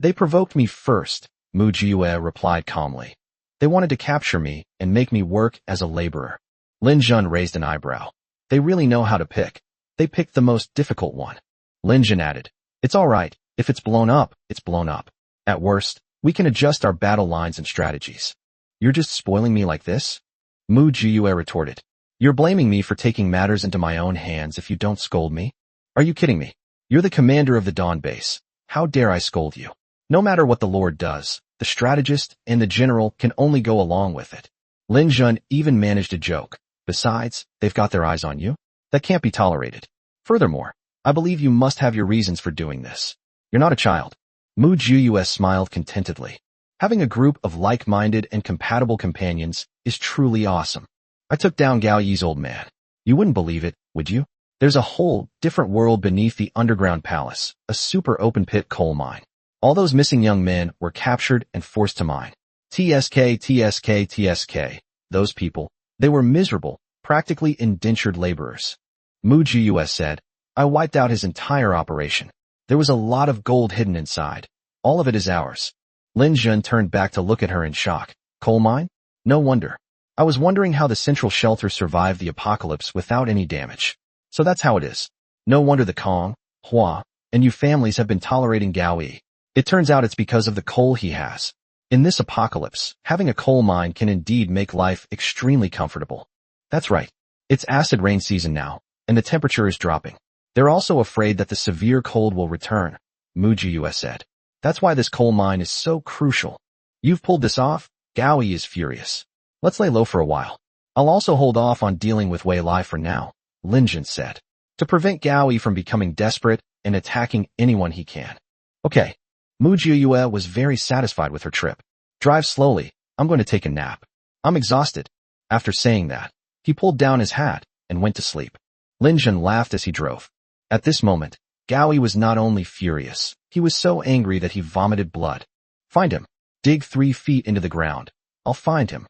"They provoked me first," Mu Jiue replied calmly. "They wanted to capture me and make me work as a laborer." Lin Jun raised an eyebrow. "They really know how to pick. They picked the most difficult one." Lin Jun added, "It's all right. If it's blown up, it's blown up. At worst, we can adjust our battle lines and strategies." "You're just spoiling me like this?" Mu Jiue retorted. "You're blaming me for taking matters into my own hands if you don't scold me? Are you kidding me? You're the commander of the Dawn base. How dare I scold you? No matter what the Lord does, the strategist and the general can only go along with it." Lin Jun even managed a joke. "Besides, they've got their eyes on you. That can't be tolerated. Furthermore, I believe you must have your reasons for doing this. You're not a child." Mu Jiue smiled contentedly. Having a group of like-minded and compatible companions is truly awesome. "I took down Gao Yi's old man. You wouldn't believe it, would you? There's a whole different world beneath the underground palace, a super open-pit coal mine. All those missing young men were captured and forced to mine. TSK, TSK, TSK. Those people, they were miserable, practically indentured laborers." Mu Jiue said, "I wiped out his entire operation. There was a lot of gold hidden inside. All of it is ours." Lin Jun turned back to look at her in shock. "Coal mine? No wonder. I was wondering how the central shelter survived the apocalypse without any damage. So that's how it is. No wonder the Kong, Hua, and you families have been tolerating Gao Yi. It turns out it's because of the coal he has. In this apocalypse, having a coal mine can indeed make life extremely comfortable." "That's right. It's acid rain season now, and the temperature is dropping. They're also afraid that the severe cold will return," Mu Jiue said. "That's why this coal mine is so crucial. You've pulled this off? Gao Yi is furious. Let's lay low for a while. I'll also hold off on dealing with Wei Lai for now," Lin Jun said, "to prevent Gao Yi from becoming desperate and attacking anyone he can." "Okay." Mu Jiue was very satisfied with her trip. "Drive slowly. I'm going to take a nap. I'm exhausted." After saying that, he pulled down his hat and went to sleep. Lin Jun laughed as he drove. At this moment, Gao Yi was not only furious, he was so angry that he vomited blood. "Find him. Dig 3 feet into the ground. I'll find him."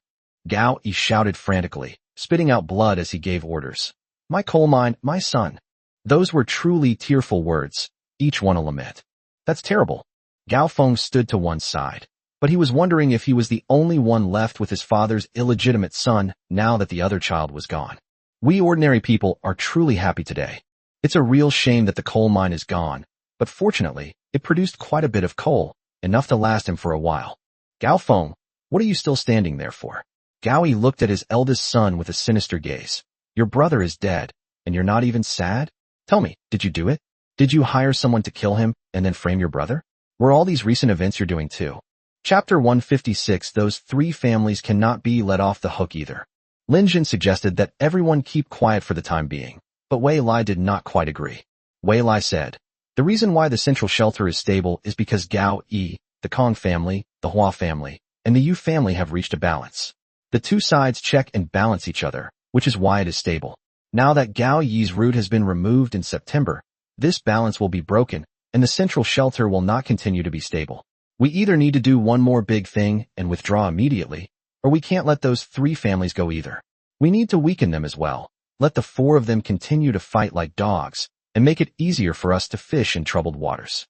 Gao Yi shouted frantically, spitting out blood as he gave orders. "My coal mine, my son." Those were truly tearful words, each one a lament. "That's terrible." Gao Feng stood to one side, but he was wondering if he was the only one left with his father's illegitimate son now that the other child was gone. "We ordinary people are truly happy today. It's a real shame that the coal mine is gone, but fortunately, it produced quite a bit of coal, enough to last him for a while." "Gao Feng, what are you still standing there for?" Gao Yi looked at his eldest son with a sinister gaze. "Your brother is dead, and you're not even sad? Tell me, did you do it? Did you hire someone to kill him and then frame your brother? Were all these recent events you're doing too?" Chapter 156. Those 3 families cannot be let off the hook either. Lin Jun suggested that everyone keep quiet for the time being, but Wei Lai did not quite agree. Wei Lai said, "The reason why the central shelter is stable is because Gao Yi, the Kong family, the Hua family, and the Yu family have reached a balance. The two sides check and balance each other, which is why it is stable. Now that Gao Yi's root has been removed in September, this balance will be broken, and the central shelter will not continue to be stable. We either need to do one more big thing and withdraw immediately, or we can't let those three families go either. We need to weaken them as well, let the four of them continue to fight like dogs, and make it easier for us to fish in troubled waters."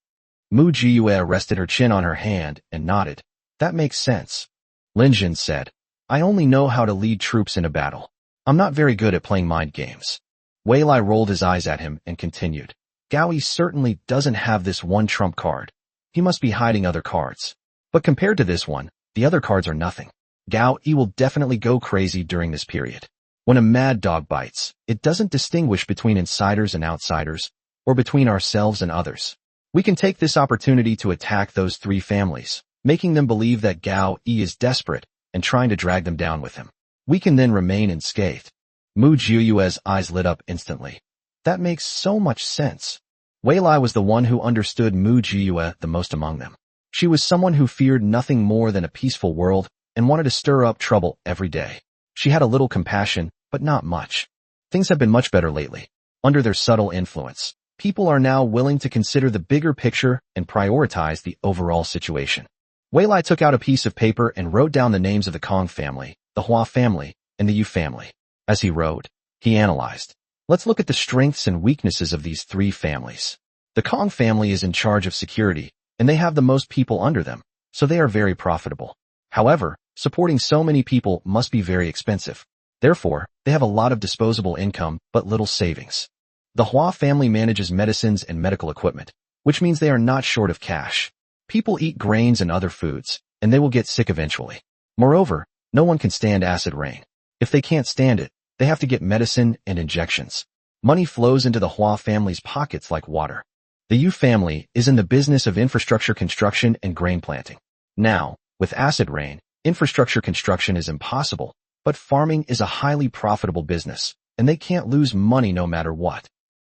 Mu Jiyue rested her chin on her hand and nodded. "That makes sense." Lin Jun said, "I only know how to lead troops in a battle. I'm not very good at playing mind games." Wei Lai rolled his eyes at him and continued, "Gao Yi certainly doesn't have this one trump card. He must be hiding other cards. But compared to this one, the other cards are nothing. Gao Yi will definitely go crazy during this period. When a mad dog bites, it doesn't distinguish between insiders and outsiders, or between ourselves and others. We can take this opportunity to attack those three families, making them believe that Gao Yi is desperate and trying to drag them down with him. We can then remain unscathed." Mu Jiyue's eyes lit up instantly. That makes so much sense. Wei Lai was the one who understood Mu Jiyue the most among them. She was someone who feared nothing more than a peaceful world and wanted to stir up trouble every day. She had a little compassion, but not much. Things have been much better lately. Under their subtle influence, people are now willing to consider the bigger picture and prioritize the overall situation. Wei Lai took out a piece of paper and wrote down the names of the Kong family, the Hua family, and the Yu family. As he wrote, he analyzed. Let's look at the strengths and weaknesses of these three families. The Kong family is in charge of security, and they have the most people under them, so they are very profitable. However, supporting so many people must be very expensive. Therefore, they have a lot of disposable income but little savings. The Hua family manages medicines and medical equipment, which means they are not short of cash. People eat grains and other foods, and they will get sick eventually. Moreover, no one can stand acid rain. If they can't stand it, they have to get medicine and injections. Money flows into the Hua family's pockets like water. The Yu family is in the business of infrastructure construction and grain planting. Now, with acid rain, infrastructure construction is impossible, but farming is a highly profitable business, and they can't lose money no matter what.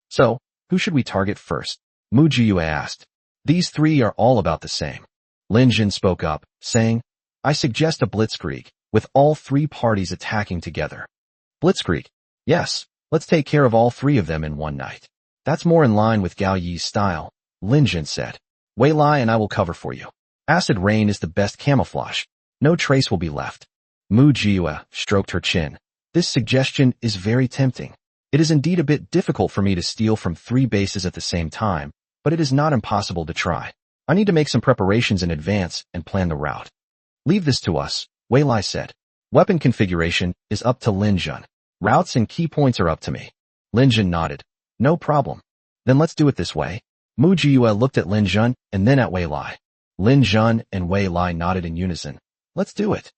So, who should we target first? Mu Jiyue asked. These three are all about the same. Lin Jun spoke up, saying, I suggest a blitzkrieg, with all three parties attacking together. Blitzkrieg? Yes, let's take care of all three of them in one night. That's more in line with Gao Yi's style, Lin Jun said. Wei Lai and I will cover for you. Acid rain is the best camouflage. No trace will be left. Mu Jiyue stroked her chin. This suggestion is very tempting. It is indeed a bit difficult for me to steal from three bases at the same time, but it is not impossible to try. I need to make some preparations in advance and plan the route. Leave this to us, Wei Lai said. Weapon configuration is up to Lin Jun. Routes and key points are up to me. Lin Jun nodded. No problem. Then let's do it this way. Mu Jiyue looked at Lin Jun and then at Wei Lai. Lin Jun and Wei Lai nodded in unison. Let's do it.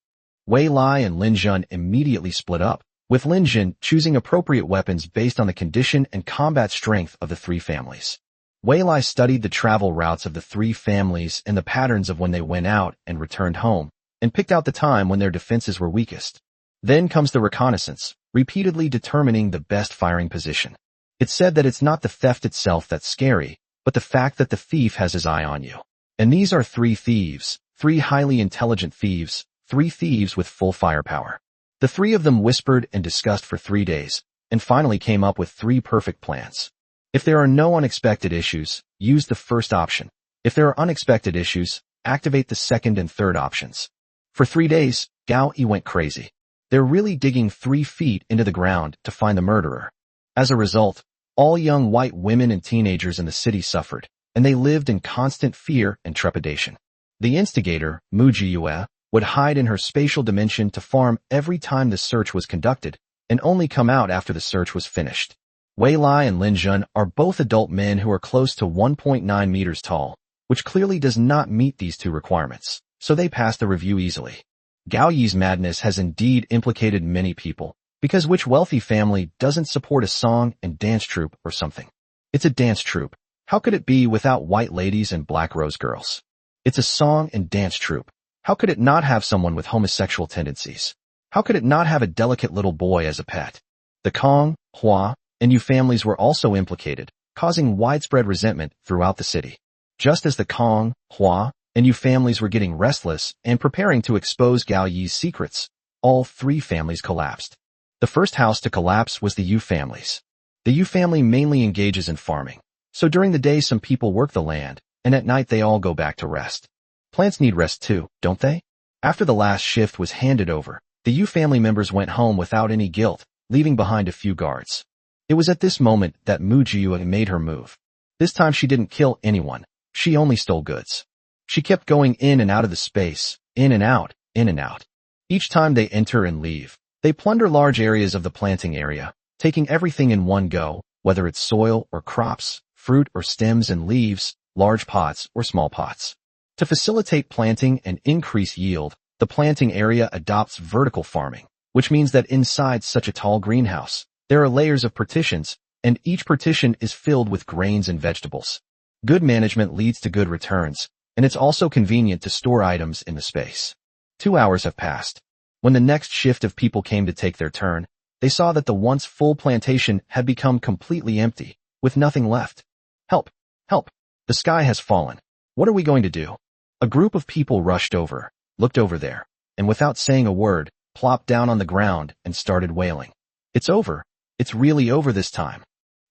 Wei Lai and Lin Jun immediately split up, with Lin Jun choosing appropriate weapons based on the condition and combat strength of the three families. Wei Lai studied the travel routes of the three families and the patterns of when they went out and returned home, and picked out the time when their defenses were weakest. Then comes the reconnaissance, repeatedly determining the best firing position. It's said that it's not the theft itself that's scary, but the fact that the thief has his eye on you. And these are three thieves, three highly intelligent thieves, three thieves with full firepower. The three of them whispered and discussed for 3 days, and finally came up with 3 perfect plans. If there are no unexpected issues, use the first option. If there are unexpected issues, activate the second and third options. For 3 days, Gao Yi went crazy. They're really digging 3 feet into the ground to find the murderer. As a result, all young white women and teenagers in the city suffered, and they lived in constant fear and trepidation. The instigator, Mu Jiyue, would hide in her spatial dimension to farm every time the search was conducted, and only come out after the search was finished. Wei Lai and Lin Jun are both adult men who are close to 1.9 meters tall, which clearly does not meet these 2 requirements, so they passed the review easily. Gao Yi's madness has indeed implicated many people, because which wealthy family doesn't support a song and dance troupe or something? It's a dance troupe. How could it be without white ladies and black rose girls? It's a song and dance troupe. How could it not have someone with homosexual tendencies? How could it not have a delicate little boy as a pet? The Kong, Hua, and Yu families were also implicated, causing widespread resentment throughout the city. Just as the Kong, Hua, and Yu families were getting restless and preparing to expose Gao Yi's secrets, all three families collapsed. The first house to collapse was the Yu families. The Yu family mainly engages in farming, so during the day some people work the land, and at night they all go back to rest. Plants need rest too, don't they? After the last shift was handed over, the Yu family members went home without any guilt, leaving behind a few guards. It was at this moment that Mu Jiyue made her move. This time she didn't kill anyone, she only stole goods. She kept going in and out of the space, in and out, in and out. Each time they enter and leave, they plunder large areas of the planting area, taking everything in one go, whether it's soil or crops, fruit or stems and leaves, large pots or small pots. To facilitate planting and increase yield, the planting area adopts vertical farming, which means that inside such a tall greenhouse, there are layers of partitions, and each partition is filled with grains and vegetables. Good management leads to good returns, and it's also convenient to store items in the space. 2 hours have passed. When the next shift of people came to take their turn, they saw that the once full plantation had become completely empty, with nothing left. Help! Help! The sky has fallen. What are we going to do? A group of people rushed over, looked over there, and without saying a word, plopped down on the ground and started wailing. It's over. It's really over this time.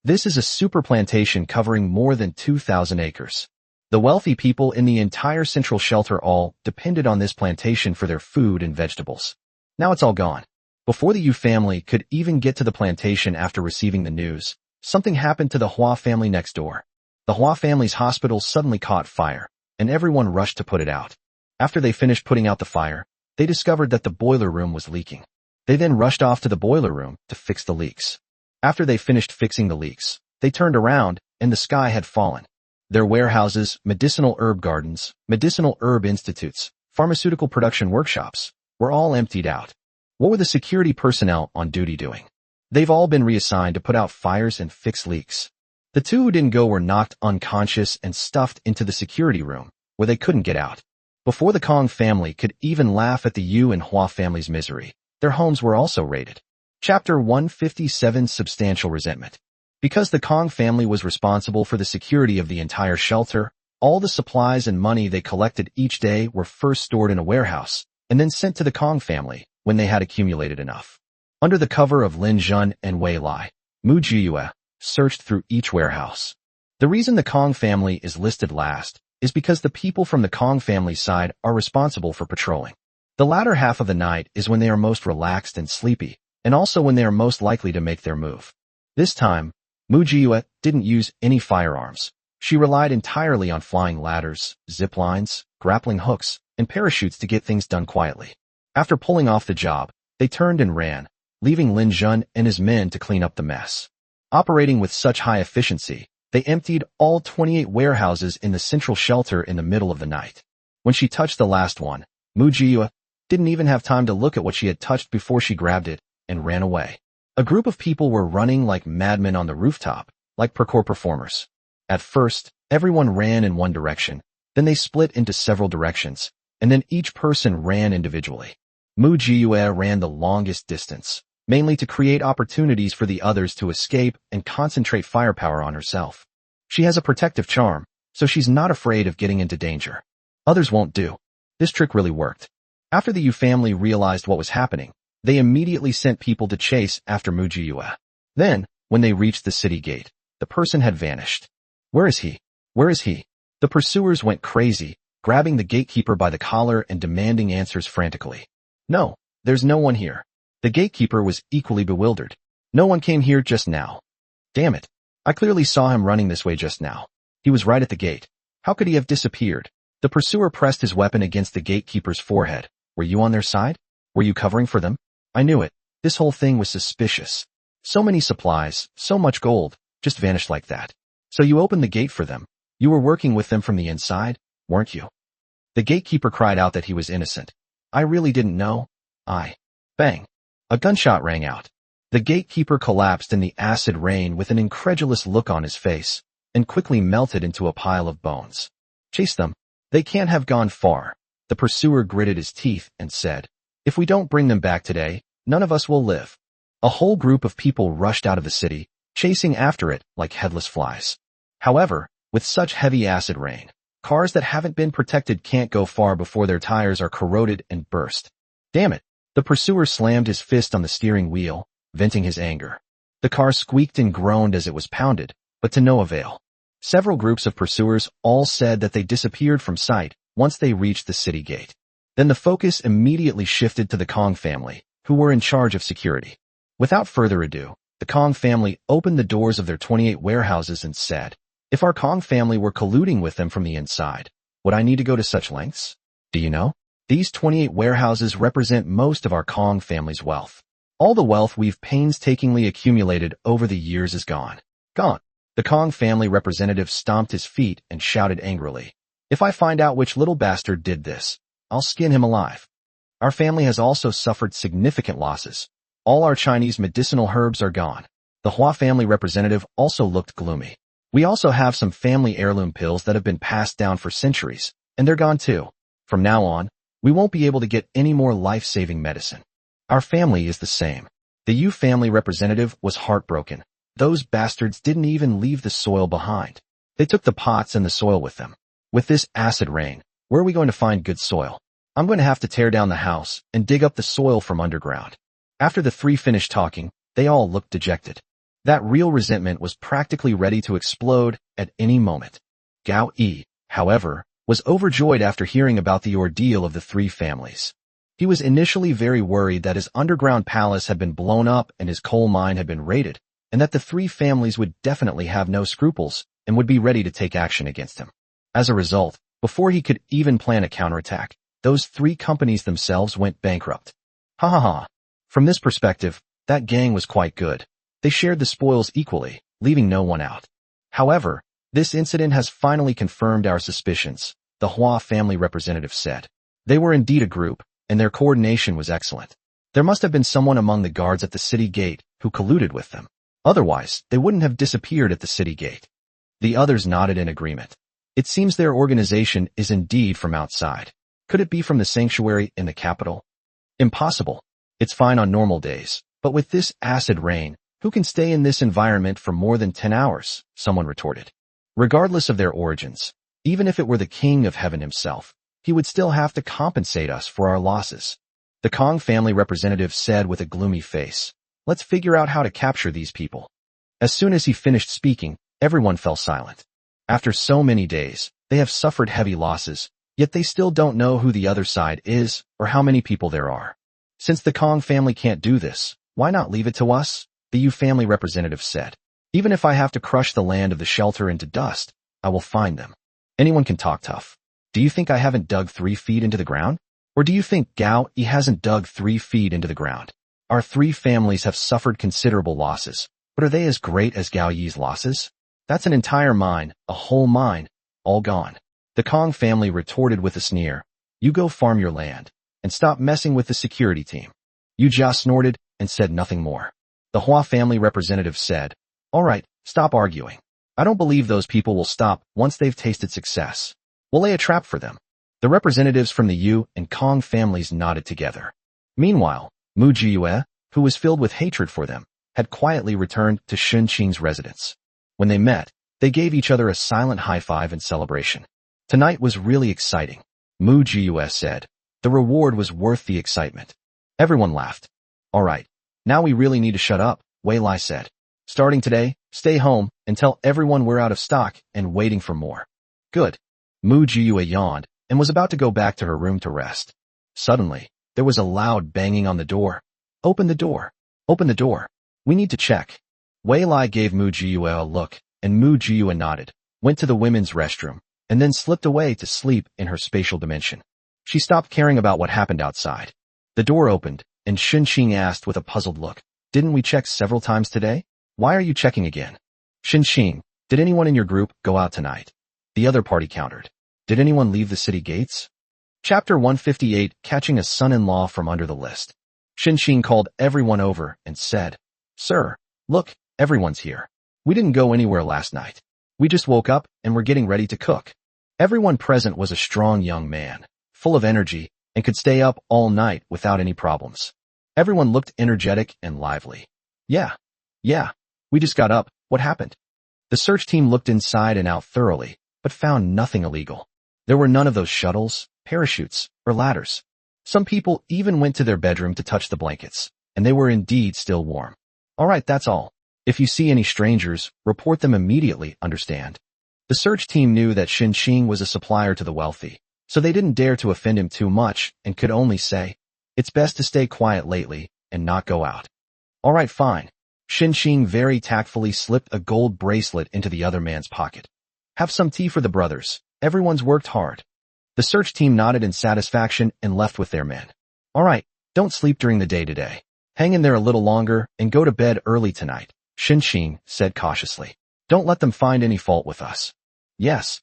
This is a super plantation covering more than 2,000 acres. The wealthy people in the entire central shelter all depended on this plantation for their food and vegetables. Now it's all gone. Before the Yu family could even get to the plantation after receiving the news, something happened to the Hua family next door. The Hua family's hospital suddenly caught fire, and everyone rushed to put it out. After they finished putting out the fire, they discovered that the boiler room was leaking. They then rushed off to the boiler room to fix the leaks. After they finished fixing the leaks, they turned around, and the sky had fallen. Their warehouses, medicinal herb gardens, medicinal herb institutes, pharmaceutical production workshops, were all emptied out. What were the security personnel on duty doing? They've all been reassigned to put out fires and fix leaks. The two who didn't go were knocked unconscious and stuffed into the security room, where they couldn't get out. Before the Kong family could even laugh at the Yu and Hua family's misery, their homes were also raided. Chapter 157 Substantial Resentment. Because the Kong family was responsible for the security of the entire shelter, all the supplies and money they collected each day were first stored in a warehouse, and then sent to the Kong family when they had accumulated enough. Under the cover of Lin Jun and Wei Lai, Mu Jiyue searched through each warehouse. The reason the Kong family is listed last is because the people from the Kong family side are responsible for patrolling. The latter half of the night is when they are most relaxed and sleepy, and also when they are most likely to make their move. This time, Mu Jiyue didn't use any firearms. She relied entirely on flying ladders, zip lines, grappling hooks, and parachutes to get things done quietly. After pulling off the job, they turned and ran, leaving Lin Jun and his men to clean up the mess. Operating with such high efficiency, they emptied all 28 warehouses in the central shelter in the middle of the night. When she touched the last one, Mu Jiyue didn't even have time to look at what she had touched before she grabbed it and ran away. A group of people were running like madmen on the rooftop, like parkour performers. At first, everyone ran in one direction, then they split into several directions, and then each person ran individually. Mu Jiyue ran the longest distance, mainly to create opportunities for the others to escape and concentrate firepower on herself. She has a protective charm, so she's not afraid of getting into danger. Others won't do. This trick really worked. After the Yu family realized what was happening, they immediately sent people to chase after Mu Jiyue. Then, when they reached the city gate, the person had vanished. Where is he? Where is he? The pursuers went crazy, grabbing the gatekeeper by the collar and demanding answers frantically. No, there's no one here. The gatekeeper was equally bewildered. No one came here just now. Damn it. I clearly saw him running this way just now. He was right at the gate. How could he have disappeared? The pursuer pressed his weapon against the gatekeeper's forehead. Were you on their side? Were you covering for them? I knew it. This whole thing was suspicious. So many supplies, so much gold, just vanished like that. So you opened the gate for them. You were working with them from the inside, weren't you? The gatekeeper cried out that he was innocent. I really didn't know. Bang. A gunshot rang out. The gatekeeper collapsed in the acid rain with an incredulous look on his face, and quickly melted into a pile of bones. Chase them. They can't have gone far. The pursuer gritted his teeth and said, If we don't bring them back today, none of us will live. A whole group of people rushed out of the city, chasing after it like headless flies. However, with such heavy acid rain, cars that haven't been protected can't go far before their tires are corroded and burst. Damn it! The pursuer slammed his fist on the steering wheel, venting his anger. The car squeaked and groaned as it was pounded, but to no avail. Several groups of pursuers all said that they disappeared from sight once they reached the city gate. Then the focus immediately shifted to the Kong family, who were in charge of security. Without further ado, the Kong family opened the doors of their 28 warehouses and said, "If our Kong family were colluding with them from the inside, would I need to go to such lengths? Do you know? These 28 warehouses represent most of our Kong family's wealth. All the wealth we've painstakingly accumulated over the years is gone. Gone." The Kong family representative stomped his feet and shouted angrily, "If I find out which little bastard did this, I'll skin him alive. Our family has also suffered significant losses. All our Chinese medicinal herbs are gone." The Hua family representative also looked gloomy. "We also have some family heirloom pills that have been passed down for centuries, and they're gone too. From now on, we won't be able to get any more life-saving medicine. Our family is the same." The Yu family representative was heartbroken. Those bastards didn't even leave the soil behind. They took the pots and the soil with them. With this acid rain, where are we going to find good soil? I'm going to have to tear down the house and dig up the soil from underground. After the three finished talking, they all looked dejected. That real resentment was practically ready to explode at any moment. Gao Yi, however, was overjoyed after hearing about the ordeal of the three families. He was initially very worried that his underground palace had been blown up and his coal mine had been raided, and that the three families would definitely have no scruples and would be ready to take action against him. As a result, before he could even plan a counterattack, those three companies themselves went bankrupt. Ha ha ha. From this perspective, that gang was quite good. They shared the spoils equally, leaving no one out. However, this incident has finally confirmed our suspicions, the Hua family representative said. They were indeed a group, and their coordination was excellent. There must have been someone among the guards at the city gate who colluded with them. Otherwise, they wouldn't have disappeared at the city gate. The others nodded in agreement. It seems their organization is indeed from outside. Could it be from the sanctuary in the capital? Impossible. It's fine on normal days, but with this acid rain, who can stay in this environment for more than 10 hours? Someone retorted. Regardless of their origins, even if it were the king of heaven himself, he would still have to compensate us for our losses. The Kong family representative said with a gloomy face, "Let's figure out how to capture these people." As soon as he finished speaking, everyone fell silent. After so many days, they have suffered heavy losses, yet they still don't know who the other side is or how many people there are. Since the Kong family can't do this, why not leave it to us? The Yu family representative said. "Even if I have to crush the land of the shelter into dust, I will find them." Anyone can talk tough. Do you think I haven't dug 3 feet into the ground? Or do you think Gao Yi hasn't dug 3 feet into the ground? Our three families have suffered considerable losses, but are they as great as Gao Yi's losses? That's an entire mine, a whole mine, all gone. The Kong family retorted with a sneer. "You go farm your land, and stop messing with the security team." Yu Jia snorted and said nothing more. The Hua family representative said, "All right, stop arguing. I don't believe those people will stop once they've tasted success. We'll lay a trap for them." The representatives from the Yu and Kong families nodded together. Meanwhile, Mu Jiyue, who was filled with hatred for them, had quietly returned to Shun Qing's residence. When they met, they gave each other a silent high-five in celebration. Tonight was really exciting, Mu Jiyue said. The reward was worth the excitement. Everyone laughed. "All right, now we really need to shut up," Wei Lai said. "Starting today, stay home and tell everyone we're out of stock and waiting for more." "Good." Mu Jiyue yawned and was about to go back to her room to rest. Suddenly, there was a loud banging on the door. "Open the door. Open the door. We need to check." Wei Lai gave Mu Jiyue a look, and Mu Jiyue nodded, went to the women's restroom, and then slipped away to sleep in her spatial dimension. She stopped caring about what happened outside. The door opened, and Shun Qing asked with a puzzled look, "Didn't we check several times today? Why are you checking again?" "Shun Qing, did anyone in your group go out tonight?" The other party countered. "Did anyone leave the city gates?" Chapter 158, Catching a Son-in-Law from Under the List. Shun Qing called everyone over and said, "Sir, look, everyone's here. We didn't go anywhere last night. We just woke up and were getting ready to cook." Everyone present was a strong young man, full of energy, and could stay up all night without any problems. Everyone looked energetic and lively. Yeah, we just got up. What happened? The search team looked inside and out thoroughly, but found nothing illegal. There were none of those shuttles, parachutes, or ladders. Some people even went to their bedroom to touch the blankets, and they were indeed still warm. All right, that's all. If you see any strangers, report them immediately, understand? The search team knew that Xing was a supplier to the wealthy, so they didn't dare to offend him too much and could only say, "It's best to stay quiet lately and not go out." All right, fine. Xing very tactfully slipped a gold bracelet into the other man's pocket. Have some tea for the brothers. Everyone's worked hard. The search team nodded in satisfaction and left with their men. All right, don't sleep during the day today. Hang in there a little longer and go to bed early tonight, Xing said cautiously. Don't let them find any fault with us. Yes.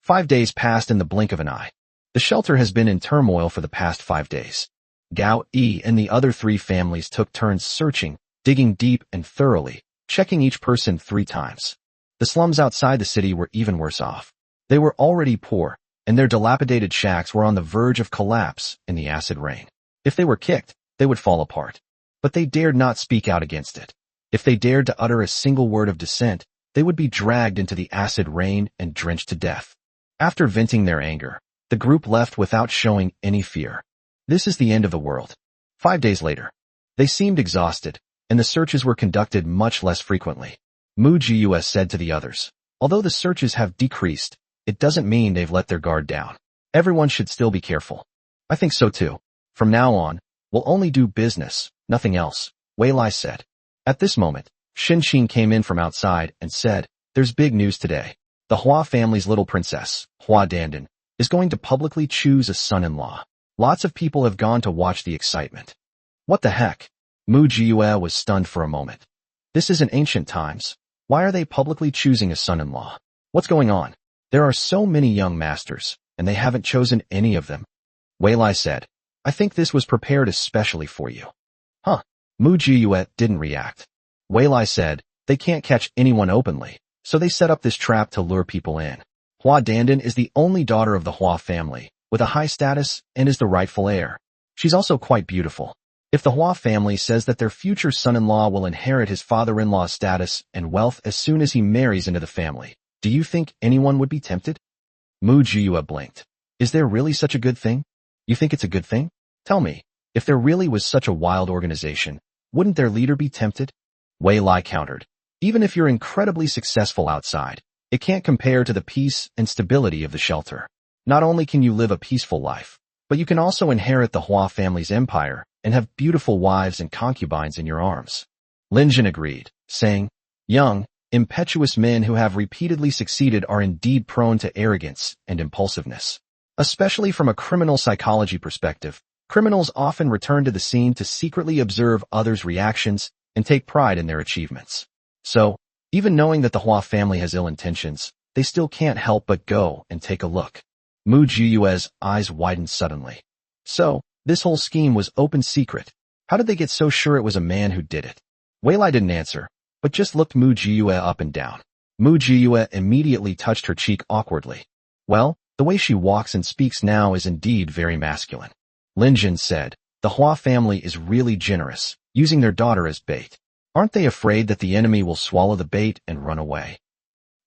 5 days passed in the blink of an eye. The shelter has been in turmoil for the past 5 days. Gao Yi and the other 3 families took turns searching, digging deep and thoroughly, checking each person 3 times. The slums outside the city were even worse off. They were already poor, and their dilapidated shacks were on the verge of collapse in the acid rain. If they were kicked, they would fall apart. But they dared not speak out against it. If they dared to utter a single word of dissent, they would be dragged into the acid rain and drenched to death. After venting their anger, the group left without showing any fear. This is the end of the world. 5 days later, they seemed exhausted, and the searches were conducted much less frequently. Mu Jiu said to the others, although the searches have decreased, it doesn't mean they've let their guard down. Everyone should still be careful. I think so too. From now on, we'll only do business, nothing else, Wei Lai said. At this moment, Xing came in from outside and said, there's big news today. The Hua family's little princess, Hua Dandan, is going to publicly choose a son-in-law. Lots of people have gone to watch the excitement. What the heck? Mu Jiu was stunned for a moment. This is in ancient times. Why are they publicly choosing a son-in-law? What's going on? There are so many young masters, and they haven't chosen any of them. Wei Lai said, I think this was prepared especially for you. Huh? Mu Jiu didn't react. Wei Lai said, they can't catch anyone openly, so they set up this trap to lure people in. Hua Dandan is the only daughter of the Hua family, with a high status, and is the rightful heir. She's also quite beautiful. If the Hua family says that their future son-in-law will inherit his father-in-law's status and wealth as soon as he marries into the family, do you think anyone would be tempted? Mu Jiu blinked. Is there really such a good thing? You think it's a good thing? Tell me, if there really was such a wild organization, wouldn't their leader be tempted? Wei Lai countered. Even if you're incredibly successful outside, it can't compare to the peace and stability of the shelter. Not only can you live a peaceful life, but you can also inherit the Hua family's empire and have beautiful wives and concubines in your arms. Lin Jin agreed, saying, young, impetuous men who have repeatedly succeeded are indeed prone to arrogance and impulsiveness. Especially from a criminal psychology perspective, criminals often return to the scene to secretly observe others' reactions and take pride in their achievements. So, even knowing that the Hua family has ill intentions, they still can't help but go and take a look. Mu Jiu's eyes widened suddenly. So, this whole scheme was open secret. How did they get so sure it was a man who did it? Wei Lai didn't answer, but just looked Mu Jiu up and down. Mu Jiu immediately touched her cheek awkwardly. Well, the way she walks and speaks now is indeed very masculine. Lin Jin said, the Hua family is really generous, using their daughter as bait. Aren't they afraid that the enemy will swallow the bait and run away?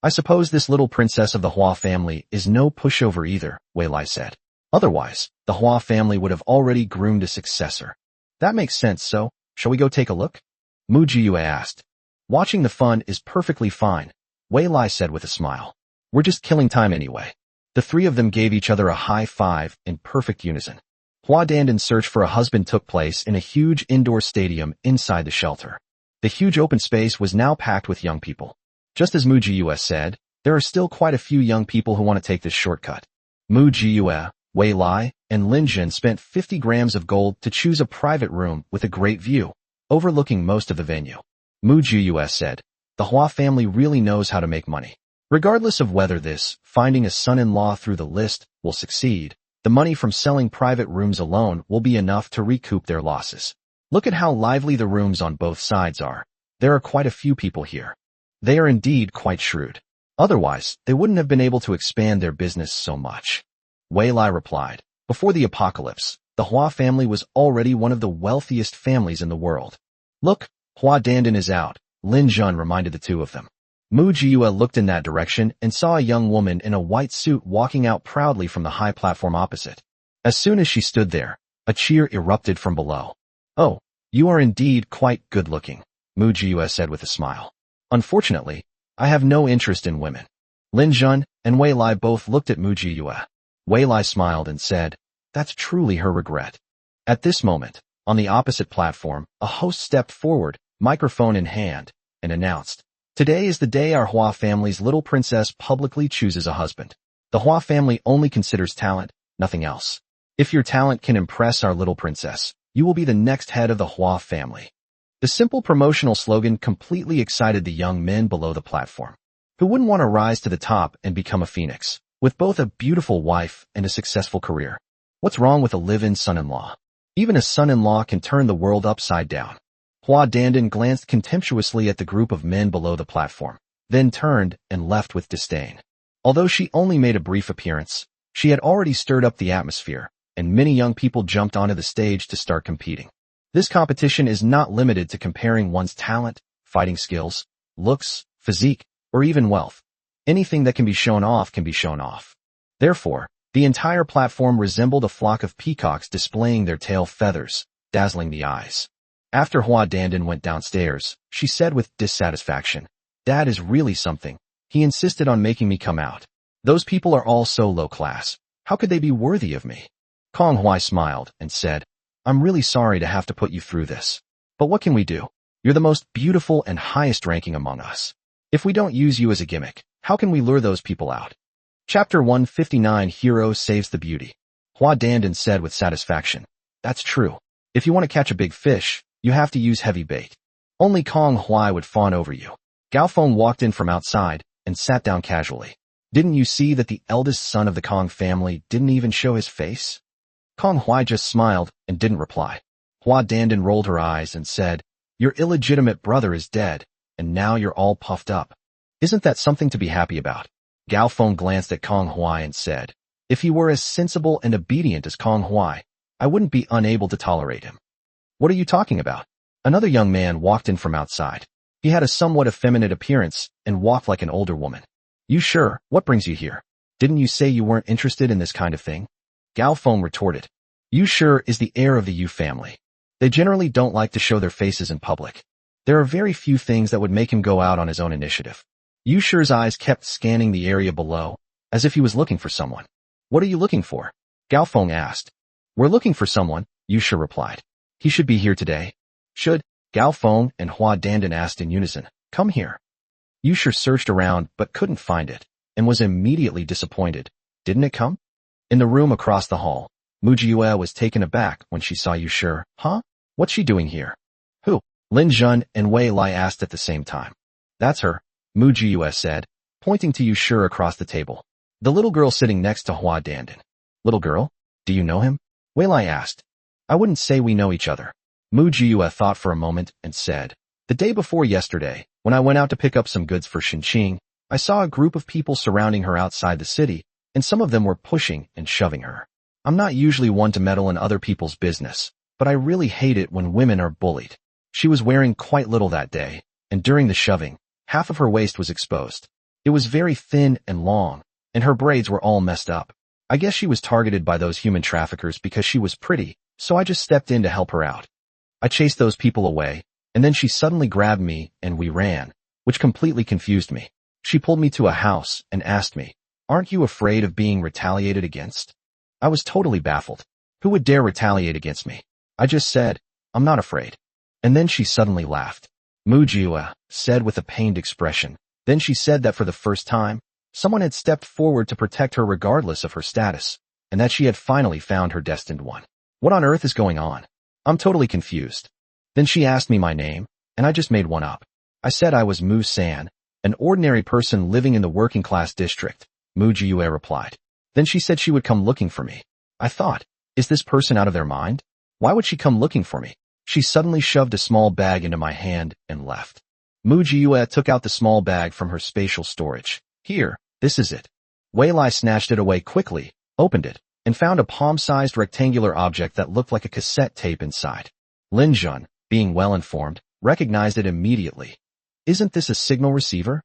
I suppose this little princess of the Hua family is no pushover either, Wei Lai said. Otherwise, the Hua family would have already groomed a successor. That makes sense, so, shall we go take a look? Mu Jiu asked. Watching the fun is perfectly fine, Wei Lai said with a smile. We're just killing time anyway. The 3 of them gave each other a high five in perfect unison. Hua Dandan's search for a husband took place in a huge indoor stadium inside the shelter. The huge open space was now packed with young people. Just as Mu Jiu said, there are still quite a few young people who want to take this shortcut. Mu Jiu, Wei Lai, and Lin Jin spent 50 grams of gold to choose a private room with a great view, overlooking most of the venue. Mu Jiu said, the Hua family really knows how to make money. Regardless of whether this, finding a son-in-law through the list, will succeed, the money from selling private rooms alone will be enough to recoup their losses. Look at how lively the rooms on both sides are. There are quite a few people here. They are indeed quite shrewd. Otherwise, they wouldn't have been able to expand their business so much. Wei Lai replied, before the apocalypse, The Hua family was already one of the wealthiest families in the world. Look, Hua Dandan is out, Lin Jun reminded the two of them. Mu Jiyue looked in that direction and saw a young woman in a white suit walking out proudly from the high platform opposite. As soon as she stood there, a cheer erupted from below. Oh, you are indeed quite good-looking, Mu Jiyue said with a smile. Unfortunately, I have no interest in women. Lin Jun and Wei Lai both looked at Mu Jiyue. Wei Lai smiled and said, that's truly her regret. At this moment, on the opposite platform, a host stepped forward, microphone in hand, and announced, today is the day our Hua family's little princess publicly chooses a husband. The Hua family only considers talent, nothing else. If your talent can impress our little princess, you will be the next head of the Hua family. The simple promotional slogan completely excited the young men below the platform. Who wouldn't want to rise to the top and become a phoenix, with both a beautiful wife and a successful career? What's wrong with a live-in son-in-law? Even a son-in-law can turn the world upside down. Hua Dandan glanced contemptuously at the group of men below the platform, then turned and left with disdain. Although she only made a brief appearance, she had already stirred up the atmosphere, and many young people jumped onto the stage to start competing. This competition is not limited to comparing one's talent, fighting skills, looks, physique, or even wealth. Anything that can be shown off can be shown off. Therefore, the entire platform resembled a flock of peacocks displaying their tail feathers, dazzling the eyes. After Hua Dandan went downstairs, she said with dissatisfaction, Dad is really something. He insisted on making me come out. Those people are all so low class. How could they be worthy of me? Kong Hui smiled and said, I'm really sorry to have to put you through this. But what can we do? You're the most beautiful and highest ranking among us. If we don't use you as a gimmick, how can we lure those people out? Chapter 159 Hero Saves the Beauty. Hua Dandan said with satisfaction, that's true. If you want to catch a big fish, you have to use heavy bait. Only Kong Hui would fawn over you. Gao Feng walked in from outside and sat down casually. Didn't you see that the eldest son of the Kong family didn't even show his face? Kong Hui just smiled and didn't reply. Hua Dandan rolled her eyes and said, your illegitimate brother is dead, and now you're all puffed up. Isn't that something to be happy about? Gao Feng glanced at Kong Hui and said, if he were as sensible and obedient as Kong Hui, I wouldn't be unable to tolerate him. What are you talking about? Another young man walked in from outside. He had a somewhat effeminate appearance and walked like an older woman. You sure? What brings you here? Didn't you say you weren't interested in this kind of thing? Gao Feng retorted. Yu Shi is the heir of the Yu family. They generally don't like to show their faces in public. There are very few things that would make him go out on his own initiative. Yu Shi's eyes kept scanning the area below, as if he was looking for someone. What are you looking for? Gao Feng asked. We're looking for someone, Yu Shi replied. He should be here today. Should? Gao Feng and Hua Dandan asked in unison. Come here. Yu Shi searched around but couldn't find it, and was immediately disappointed. Didn't it come? In the room across the hall, Mu Jiyue was taken aback when she saw Yu Shi. Huh? What's she doing here? Who? Lin Jun and Wei Lai asked at the same time. That's her, Mu Jiyue said, pointing to Yu Shi across the table. The little girl sitting next to Hua Dandan. Little girl? Do you know him? Wei Lai asked. I wouldn't say we know each other. Mu Jiyue thought for a moment and said, the day before yesterday, when I went out to pick up some goods for Xinqing, I saw a group of people surrounding her outside the city, and some of them were pushing and shoving her. I'm not usually one to meddle in other people's business, but I really hate it when women are bullied. She was wearing quite little that day, and during the shoving, half of her waist was exposed. It was very thin and long, and her braids were all messed up. I guess she was targeted by those human traffickers because she was pretty, so I just stepped in to help her out. I chased those people away, and then she suddenly grabbed me and we ran, which completely confused me. She pulled me to a house and asked me, aren't you afraid of being retaliated against? I was totally baffled. Who would dare retaliate against me? I just said, I'm not afraid. And then she suddenly laughed. Mu Jiyue said with a pained expression. Then she said that for the first time, someone had stepped forward to protect her regardless of her status, and that she had finally found her destined one. What on earth is going on? I'm totally confused. Then she asked me my name, and I just made one up. I said I was Mu San, an ordinary person living in the working class district, Mu Jiyue replied. Then she said she would come looking for me. I thought, is this person out of their mind? Why would she come looking for me? She suddenly shoved a small bag into my hand and left. Mu Jiyue took out the small bag from her spatial storage. Here, this is it. Wei Lai snatched it away quickly, opened it, and found a palm-sized rectangular object that looked like a cassette tape inside. Lin Jun, being well-informed, recognized it immediately. Isn't this a signal receiver?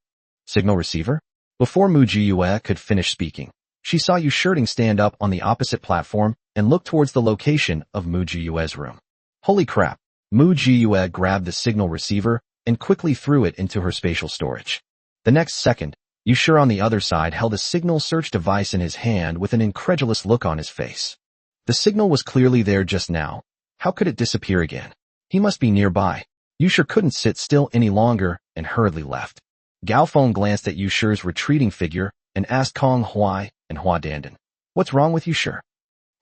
Signal receiver? Before Mu Jiyue could finish speaking, she saw Yu Shirting stand up on the opposite platform and look towards the location of Mu Jiyue's room. Holy crap! Mu Jiyue grabbed the signal receiver and quickly threw it into her spatial storage. The next second, Yu Shir on the other side held a signal search device in his hand with an incredulous look on his face. The signal was clearly there just now. How could it disappear again? He must be nearby. Yu Shir couldn't sit still any longer and hurriedly left. Gao Feng glanced at Yu Shir's retreating figure and asked Kong Huai and Hua Dandan, "What's wrong with Yu Shir?"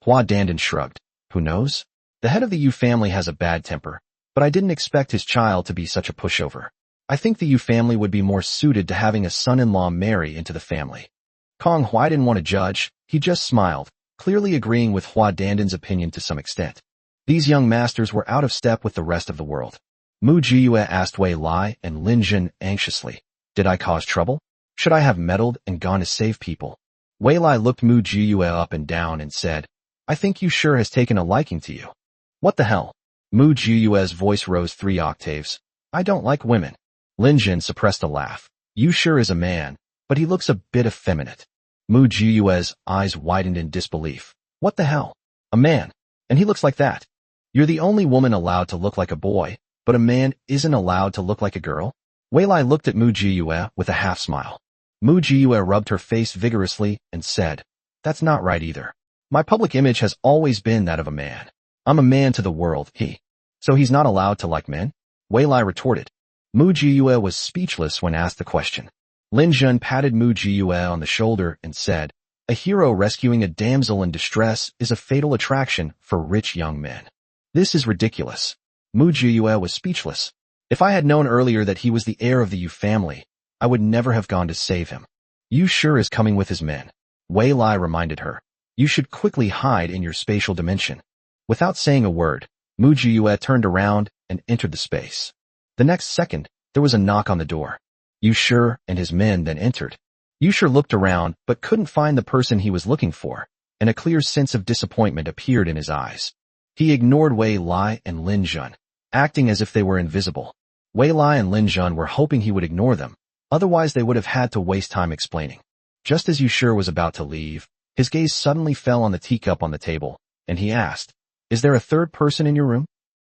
Hua Dandan shrugged. "Who knows? The head of the Yu family has a bad temper, but I didn't expect his child to be such a pushover. I think the Yu family would be more suited to having a son-in-law marry into the family." Kong Huai didn't want to judge, he just smiled, clearly agreeing with Hua Dandan's opinion to some extent. These young masters were out of step with the rest of the world. Mu Jiyue asked Wei Lai and Lin Jun anxiously, "Did I cause trouble? Should I have meddled and gone to save people?" Wei Lai looked Mu Jiyue up and down and said, "I think Yu Shir has taken a liking to you." "What the hell?" Mu Jiyue's voice rose 3 octaves. "I don't like women." Lin Jun suppressed a laugh. "Yu Shir is a man, but he looks a bit effeminate." Mu Jiyue's eyes widened in disbelief. "What the hell? A man? And he looks like that? You're the only woman allowed to look like a boy, but a man isn't allowed to look like a girl?" Wei Lai looked at Mu Jiyue with a half-smile. Mu Jiyue rubbed her face vigorously and said, "That's not right either. My public image has always been that of a man. I'm a man to the world, So he's not allowed to like men?" Wei Lai retorted. Mu Jiyue was speechless when asked the question. Lin Jun patted Mu Jiyue on the shoulder and said, "A hero rescuing a damsel in distress is a fatal attraction for rich young men. This is ridiculous." Mu Jiyue was speechless. "If I had known earlier that he was the heir of the Yu family, I would never have gone to save him." "Yu Shir is coming with his men," Wei Lai reminded her. "You should quickly hide in your spatial dimension." Without saying a word, Mu Jiyue turned around and entered the space. The next second, there was a knock on the door. Yu Shir and his men then entered. Yu Shir looked around but couldn't find the person he was looking for, and a clear sense of disappointment appeared in his eyes. He ignored Wei Lai and Lin Jun, acting as if they were invisible. Wei Lai and Lin Jun were hoping he would ignore them, otherwise they would have had to waste time explaining. Just as Yu Shir was about to leave, his gaze suddenly fell on the teacup on the table, and he asked, "Is there a third person in your room?"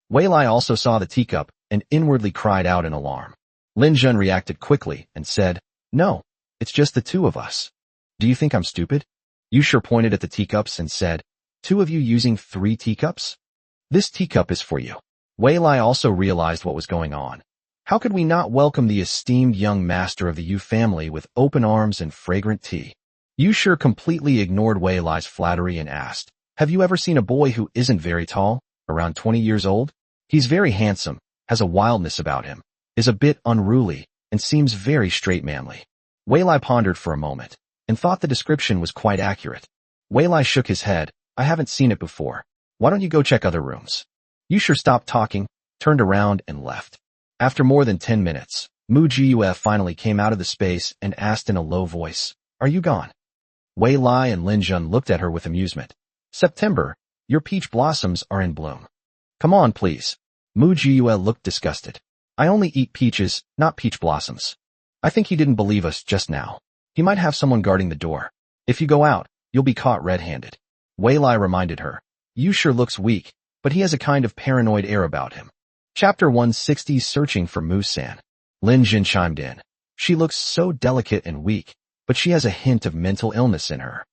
Wei Lai also saw the teacup and inwardly cried out in alarm. Lin Jun reacted quickly and said, "No, it's just the 2 of us. Do you think I'm stupid?" Yu Shir pointed at the teacups and said, "2 of you using 3 teacups? This teacup is for you." Wei Lai also realized what was going on. How could we not welcome the esteemed young master of the Yu family with open arms and fragrant tea? Yu Shir completely ignored Wei Lai's flattery and asked, "Have you ever seen a boy who isn't very tall, around 20 years old? He's very handsome, has a wildness about him, is a bit unruly, and seems very straight-manly." Wei Lai pondered for a moment, and thought the description was quite accurate. Wei Lai shook his head. "I haven't seen it before. Why don't you go check other rooms?" Yu Shir stopped talking, turned around, and left. After more than 10 minutes, Mu Jiyue finally came out of the space and asked in a low voice, "Are you gone?" Wei Lai and Lin Jun looked at her with amusement. "September, your peach blossoms are in bloom. Come on, please." Mu Jiyue looked disgusted. "I only eat peaches, not peach blossoms." I think he didn't believe us just now. He might have someone guarding the door. "If you go out, you'll be caught red-handed." Wei Lai reminded her. "Yu Shir looks weak, but he has a kind of paranoid air about him." Chapter 160, Searching for Mu-san. Lin Jin chimed in. "She looks so delicate and weak, but she has a hint of mental illness in her."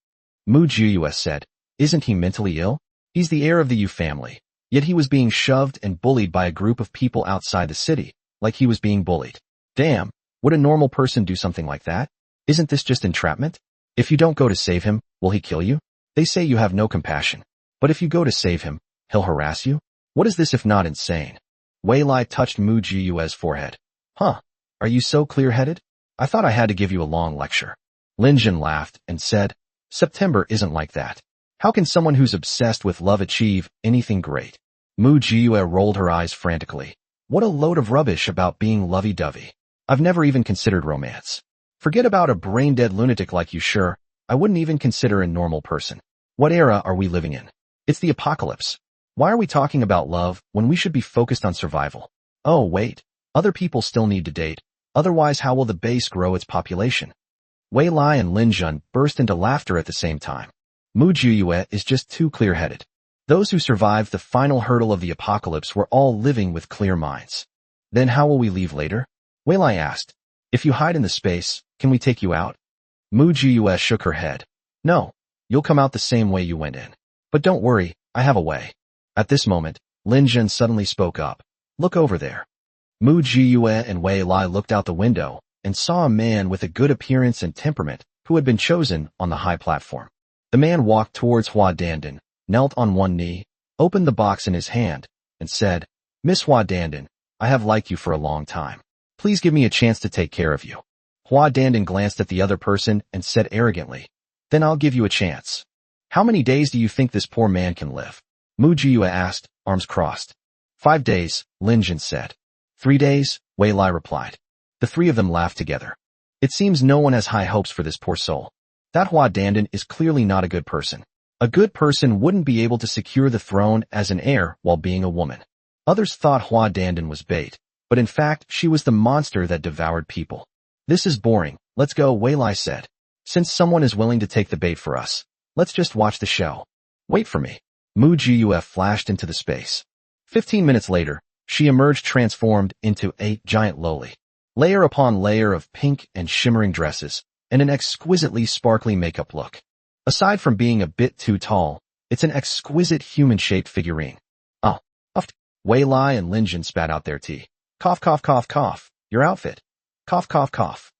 Mu Jiyue said, "Isn't he mentally ill? He's the heir of the Yu family, yet he was being shoved and bullied by a group of people outside the city, like he was being bullied. Damn, would a normal person do something like that? Isn't this just entrapment? If you don't go to save him, will he kill you? They say you have no compassion. But if you go to save him, he'll harass you? What is this if not insane?" Wei Lai touched Mu Jiyue's forehead. "Huh, are you so clear-headed? I thought I had to give you a long lecture." Lin Jin laughed and said, "September isn't like that. How can someone who's obsessed with love achieve anything great?" Mu Jiyue rolled her eyes frantically. "What a load of rubbish about being lovey-dovey. I've never even considered romance. Forget about a brain-dead lunatic like you, sure. I wouldn't even consider a normal person. What era are we living in? It's the apocalypse. Why are we talking about love when we should be focused on survival? Oh, wait. Other people still need to date. Otherwise, how will the base grow its population? Wei Lai and Lin Jun burst into laughter at the same time. Mu Jiyue is just too clear-headed. Those who survived the final hurdle of the apocalypse were all living with clear minds. Then how will we leave later? Wei Lai asked. If you hide in the space, can we take you out? Mu Jiyue shook her head. No, you'll come out the same way you went in. But don't worry, I have a way. At this moment, Lin Jun suddenly spoke up. Look over there. Mu Jiyue and Wei Lai looked out the window and saw a man with a good appearance and temperament who had been chosen on the high platform. The man walked towards Hua Dandan, knelt on one knee, opened the box in his hand, and said, Miss Hua Dandan, I have liked you for a long time. Please give me a chance to take care of you. Hua Dandan glanced at the other person and said arrogantly, Then I'll give you a chance. How many days do you think this poor man can live? Mu Jiyue asked, arms crossed. 5 days, Lin Jun said. 3 days, Wei Lai replied. The three of them laughed together. It seems no one has high hopes for this poor soul. That Hua Dandan is clearly not a good person. A good person wouldn't be able to secure the throne as an heir while being a woman. Others thought Hua Dandan was bait, but in fact she was the monster that devoured people. This is boring, let's go, Wei Lai said. Since someone is willing to take the bait for us, let's just watch the show. Wait for me. Mu Jiyue flashed into the space. 15 minutes later, she emerged transformed into a giant loli. Layer upon layer of pink and shimmering dresses, and an exquisitely sparkly makeup look. Aside from being a bit too tall, it's an exquisite human-shaped figurine. Oh, uffed. Wei Lai and Lin Jun spat out their tea. Cough, cough, cough, cough. Your outfit. Cough, cough, cough.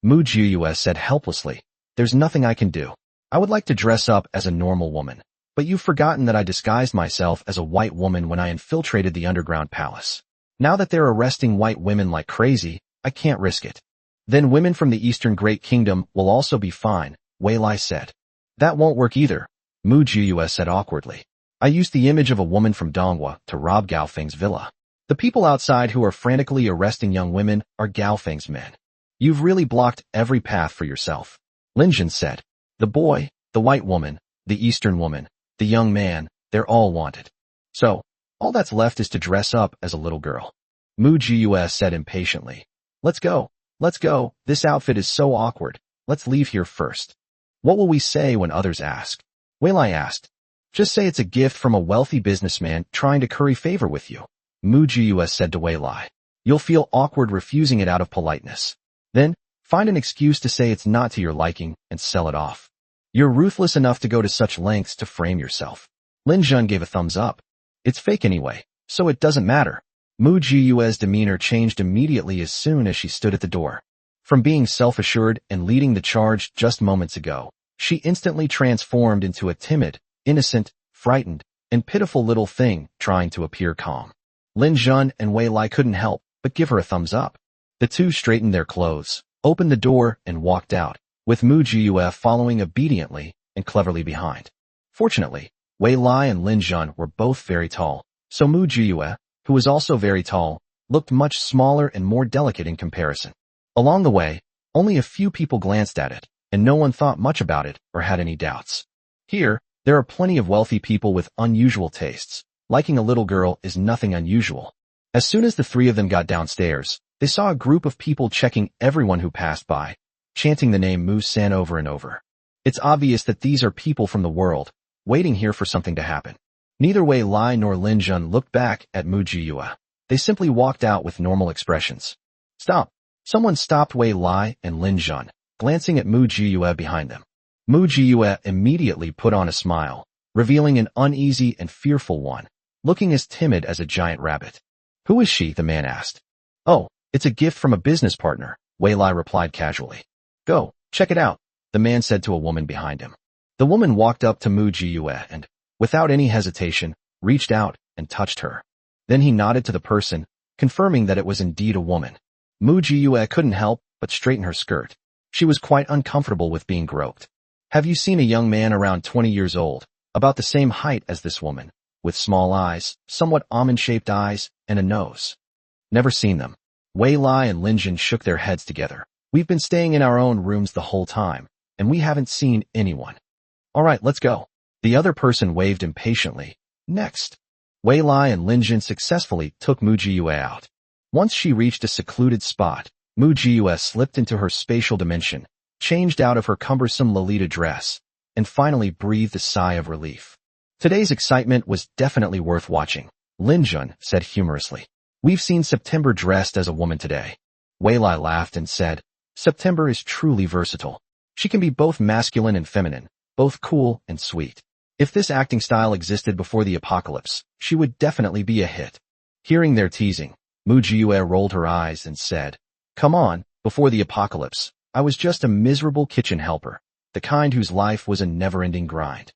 Mu Jiyue said helplessly, There's nothing I can do. I would like to dress up as a normal woman, but you've forgotten that I disguised myself as a white woman when I infiltrated the underground palace. Now that they're arresting white women like crazy, I can't risk it. Then women from the Eastern Great Kingdom will also be fine, Wei Lai said. That won't work either, Mu Jiyue said awkwardly. I used the image of a woman from Dongwa to rob Gao Feng's villa. The people outside who are frantically arresting young women are Gao Feng's men. You've really blocked every path for yourself, Lin Jun said. The boy, the white woman, the Eastern woman, the young man, they're all wanted. So, all that's left is to dress up as a little girl. Mu Jiyue said impatiently. Let's go. Let's go. This outfit is so awkward. Let's leave here first. What will we say when others ask? Wei Lai asked. Just say it's a gift from a wealthy businessman trying to curry favor with you, Mu Jiyue said to Wei Lai. You'll feel awkward refusing it out of politeness. Then, find an excuse to say it's not to your liking and sell it off. You're ruthless enough to go to such lengths to frame yourself. Lin Jun gave a thumbs up. It's fake anyway, so it doesn't matter. Mu Jiyue's demeanor changed immediately as soon as she stood at the door. From being self-assured and leading the charge just moments ago, she instantly transformed into a timid, innocent, frightened, and pitiful little thing trying to appear calm. Lin Jun and Wei Lai couldn't help but give her a thumbs up. The two straightened their clothes, opened the door, and walked out, with Mu Jiyue following obediently and cleverly behind. Fortunately, Wei Lai and Lin Jun were both very tall, so Mu Jiyue, who was also very tall, looked much smaller and more delicate in comparison. Along the way, only a few people glanced at it, and no one thought much about it or had any doubts. Here, there are plenty of wealthy people with unusual tastes. Liking a little girl is nothing unusual. As soon as the three of them got downstairs, they saw a group of people checking everyone who passed by, chanting the name Mu-san over and over. It's obvious that these are people from the world, waiting here for something to happen. Neither Wei Lai nor Lin Jun looked back at Mu Jiyue. They simply walked out with normal expressions. Stop! Someone stopped Wei Lai and Lin Jun, glancing at Mu Jiyue behind them. Mu Jiyue immediately put on a smile, revealing an uneasy and fearful one, looking as timid as a giant rabbit. Who is she? The man asked. Oh, it's a gift from a business partner, Wei Lai replied casually. Go, check it out, the man said to a woman behind him. The woman walked up to Mu Jiyue and, without any hesitation, reached out and touched her. Then he nodded to the person, confirming that it was indeed a woman. Mu Jiyue couldn't help but straighten her skirt. She was quite uncomfortable with being groped. Have you seen a young man around 20 years old, about the same height as this woman, with small eyes, somewhat almond-shaped eyes, and a nose? Never seen them. Wei Lai and Lin Jun shook their heads together. We've been staying in our own rooms the whole time, and we haven't seen anyone. All right, let's go. The other person waved impatiently. Next. Wei Lai and Lin Jun successfully took Mu Jiyue out. Once she reached a secluded spot, Mu Jiyue slipped into her spatial dimension, changed out of her cumbersome Lolita dress, and finally breathed a sigh of relief. Today's excitement was definitely worth watching, Lin Jun said humorously. We've seen September dressed as a woman today. Wei Lai laughed and said, September is truly versatile. She can be both masculine and feminine, both cool and sweet. If this acting style existed before the apocalypse, she would definitely be a hit. Hearing their teasing, Mu Jiyue rolled her eyes and said, Come on, before the apocalypse, I was just a miserable kitchen helper, the kind whose life was a never-ending grind.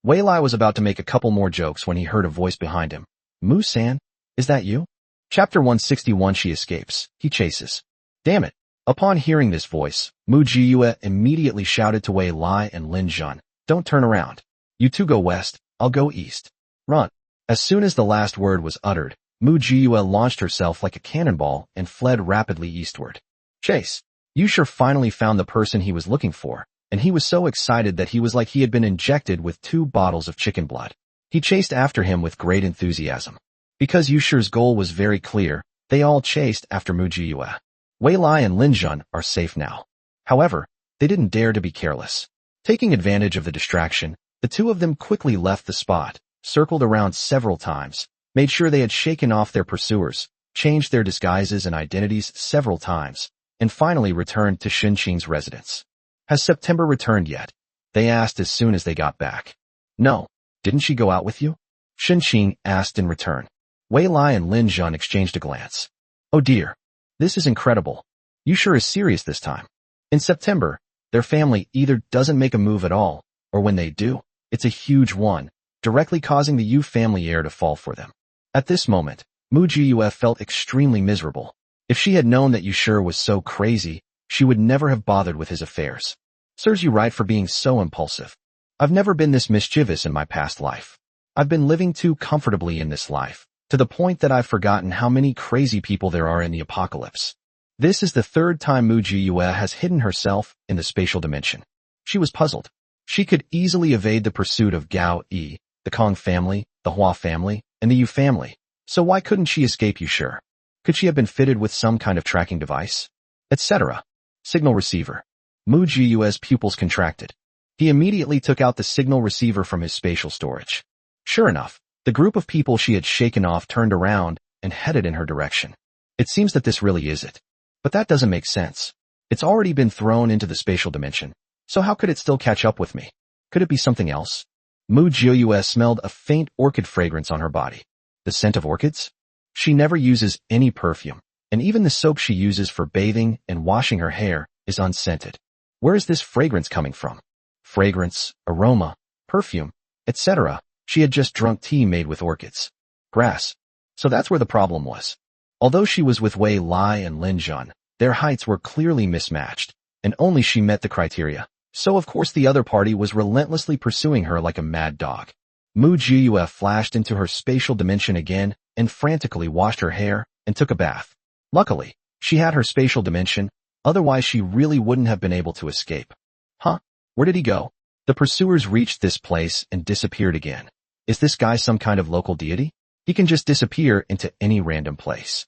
Wei Lai was about to make a couple more jokes when he heard a voice behind him. Mu-san, is that you? Chapter 161. She escapes. He chases. Damn it. Upon hearing this voice, Mu Jiyue immediately shouted to Wei Lai and Lin Jun, Don't turn around. You two go west, I'll go east. Run. As soon as the last word was uttered, Mu Jiyue launched herself like a cannonball and fled rapidly eastward. Chase. Yu Sure finally found the person he was looking for, and he was so excited that he was like he had been injected with 2 bottles of chicken blood. He chased after him with great enthusiasm. Because Yu Sure's goal was very clear, they all chased after Mu Jiyue. Wei Lai and Lin Jun are safe now. However, they didn't dare to be careless. Taking advantage of the distraction, the two of them quickly left the spot, circled around several times, made sure they had shaken off their pursuers, changed their disguises and identities several times, and finally returned to Xinqing's residence. Has September returned yet? They asked as soon as they got back. No. Didn't she go out with you? Xinqing asked in return. Wei Lai and Lin Jun exchanged a glance. Oh dear. This is incredible. Yu Sure is serious this time. In September, their family either doesn't make a move at all, or when they do, it's a huge one, directly causing the Yu family heir to fall for them. At this moment, Mu Jiyue felt extremely miserable. If she had known that Yu Sure was so crazy, she would never have bothered with his affairs. Serves you right for being so impulsive. I've never been this mischievous in my past life. I've been living too comfortably in this life, to the point that I've forgotten how many crazy people there are in the apocalypse. This is the 3rd time Mu Jiyue has hidden herself in the spatial dimension. She was puzzled. She could easily evade the pursuit of Gao Yi, the Kong family, the Hua family, and the Yu family. So why couldn't she escape Yu Sure? Could she have been fitted with some kind of tracking device? Etc. Signal receiver. Mu Jiyue's pupils contracted. He immediately took out the signal receiver from his spatial storage. Sure enough, the group of people she had shaken off turned around and headed in her direction. It seems that this really is it. But that doesn't make sense. It's already been thrown into the spatial dimension. So how could it still catch up with me? Could it be something else? Mu Jiyue smelled a faint orchid fragrance on her body. The scent of orchids? She never uses any perfume, and even the soap she uses for bathing and washing her hair is unscented. Where is this fragrance coming from? Fragrance, aroma, perfume, etc. She had just drunk tea made with orchids. Grass. So that's where the problem was. Although she was with Wei Lai and Lin Jun, their heights were clearly mismatched, and only she met the criteria. So of course the other party was relentlessly pursuing her like a mad dog. Mu Jiyue flashed into her spatial dimension again and frantically washed her hair and took a bath. Luckily, she had her spatial dimension, otherwise she really wouldn't have been able to escape. Huh? Where did he go? The pursuers reached this place and disappeared again. Is this guy some kind of local deity? He can just disappear into any random place.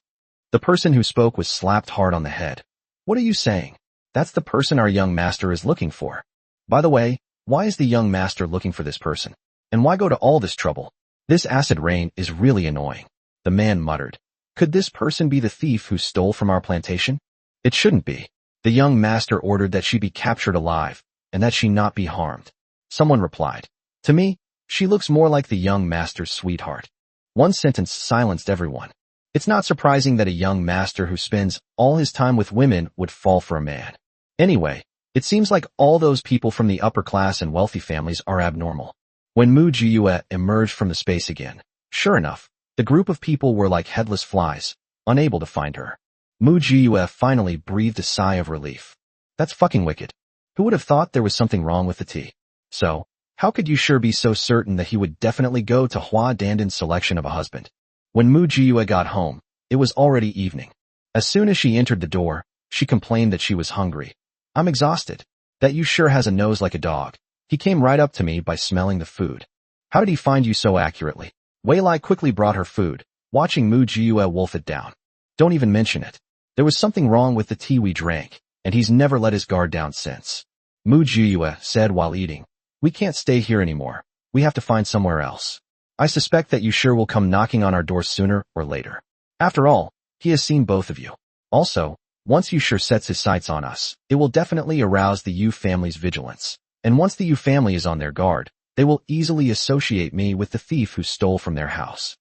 The person who spoke was slapped hard on the head. What are you saying? That's the person our young master is looking for. By the way, why is the young master looking for this person? And why go to all this trouble? This acid rain is really annoying. The man muttered. Could this person be the thief who stole from our plantation? It shouldn't be. The young master ordered that she be captured alive, and that she not be harmed. Someone replied. To me, she looks more like the young master's sweetheart. One sentence silenced everyone. It's not surprising that a young master who spends all his time with women would fall for a man. Anyway, it seems like all those people from the upper class and wealthy families are abnormal. When Mu Jiyue emerged from the space again, sure enough, the group of people were like headless flies, unable to find her. Mu Jiyue finally breathed a sigh of relief. That's fucking wicked. Who would have thought there was something wrong with the tea? So, how could you sure be so certain that he would definitely go to Hua Dandan's selection of a husband? When Mu Jiyue got home, it was already evening. As soon as she entered the door, she complained that she was hungry. I'm exhausted. That you sure has a nose like a dog. He came right up to me by smelling the food. How did he find you so accurately? Wei Lai quickly brought her food, watching Mu Jiue wolf it down. Don't even mention it. There was something wrong with the tea we drank, and he's never let his guard down since. Mu Jiue said while eating. We can't stay here anymore. We have to find somewhere else. I suspect that you sure will come knocking on our door sooner or later. After all, he has seen both of you. Also, once Yu sure sets his sights on us, it will definitely arouse the Yu family's vigilance. And once the Yu family is on their guard, they will easily associate me with the thief who stole from their house.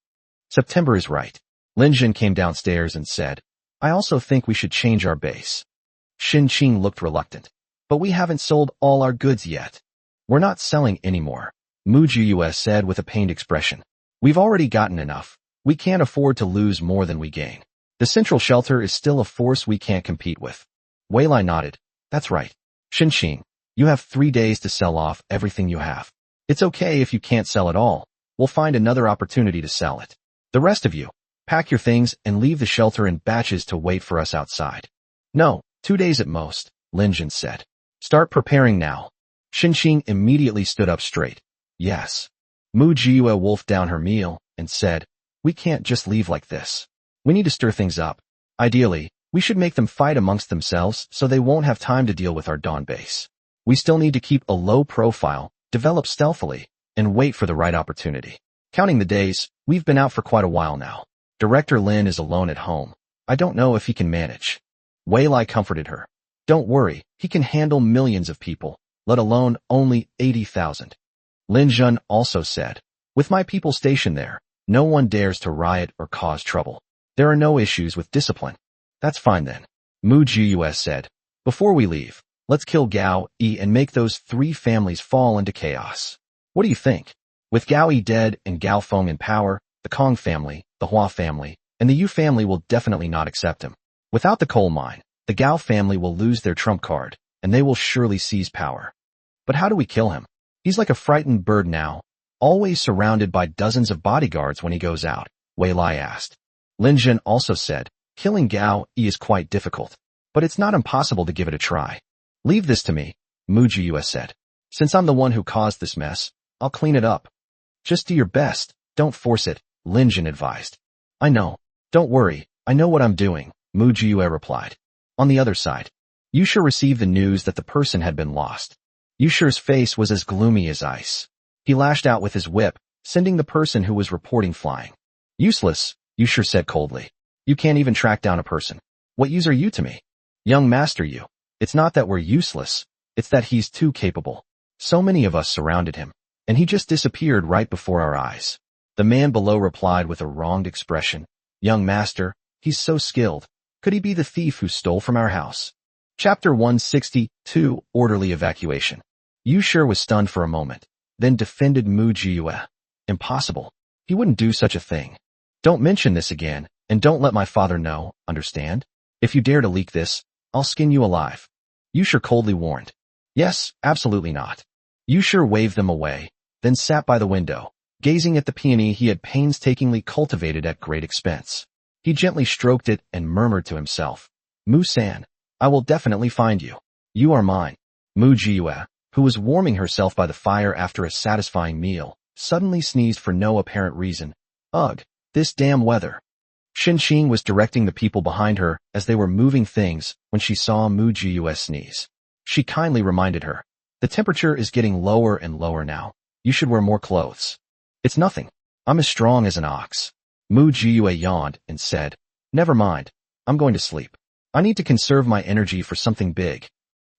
September is right. Lin Jin came downstairs and said, I also think we should change our base. Xin Qing looked reluctant. But we haven't sold all our goods yet. We're not selling anymore, Mu Jiue said with a pained expression. We've already gotten enough. We can't afford to lose more than we gain. The central shelter is still a force we can't compete with. Wei Lai nodded. That's right. Xin Qing, you have 3 days to sell off everything you have. It's okay if you can't sell it all. We'll find another opportunity to sell it. The rest of you, pack your things and leave the shelter in batches to wait for us outside. No, 2 days at most, Lin Jin said. Start preparing now. Xin Qing immediately stood up straight. Yes. Mu Jiue wolfed down her meal and said, we can't just leave like this. We need to stir things up. Ideally, we should make them fight amongst themselves so they won't have time to deal with our dawn base. We still need to keep a low profile, develop stealthily, and wait for the right opportunity. Counting the days, we've been out for quite a while now. Director Lin is alone at home. I don't know if he can manage. Wei Lai comforted her. Don't worry, he can handle millions of people, let alone only 80,000. Lin Jun also said, with my people stationed there, no one dares to riot or cause trouble. There are no issues with discipline. That's fine then. Mu Jiue said, before we leave, let's kill Gao Yi and make those 3 families fall into chaos. What do you think? With Gao Yi dead and Gao Feng in power, the Kong family, the Hua family, and the Yu family will definitely not accept him. Without the coal mine, the Gao family will lose their trump card, and they will surely seize power. But how do we kill him? He's like a frightened bird now, always surrounded by dozens of bodyguards when he goes out, Wei Lai asked. Lin Jin also said, killing Gao Yi is quite difficult, but it's not impossible to give it a try. Leave this to me, Mu Jiue said. Since I'm the one who caused this mess, I'll clean it up. Just do your best, don't force it, Lin Jin advised. I know. Don't worry, I know what I'm doing, Mu Jiue replied. On the other side, Yusha received the news that the person had been lost. Yusha's face was as gloomy as ice. He lashed out with his whip, sending the person who was reporting flying. Useless, Yusha said coldly. You can't even track down a person. What use are you to me? Young master you. It's not that we're useless, it's that he's too capable. So many of us surrounded him, and he just disappeared right before our eyes. The man below replied with a wronged expression. Young master, he's so skilled. Could he be the thief who stole from our house? Chapter 162, Orderly Evacuation. Yusha was stunned for a moment, then defended Mu Jiue. Impossible. He wouldn't do such a thing. Don't mention this again, and don't let my father know, understand? If you dare to leak this, I'll skin you alive. Yusha coldly warned. Yes, absolutely not. Yusha waved them away, then sat by the window, gazing at the peony he had painstakingly cultivated at great expense. He gently stroked it and murmured to himself, Mu-san, I will definitely find you. You are mine. Mu Jiue, who was warming herself by the fire after a satisfying meal, suddenly sneezed for no apparent reason. Ugh, this damn weather. Xin Qing was directing the people behind her as they were moving things when she saw Mu Jiue sneeze. She kindly reminded her, the temperature is getting lower and lower now. You should wear more clothes. It's nothing. I'm as strong as an ox. Mu Jiue yawned and said, never mind. I'm going to sleep. I need to conserve my energy for something big.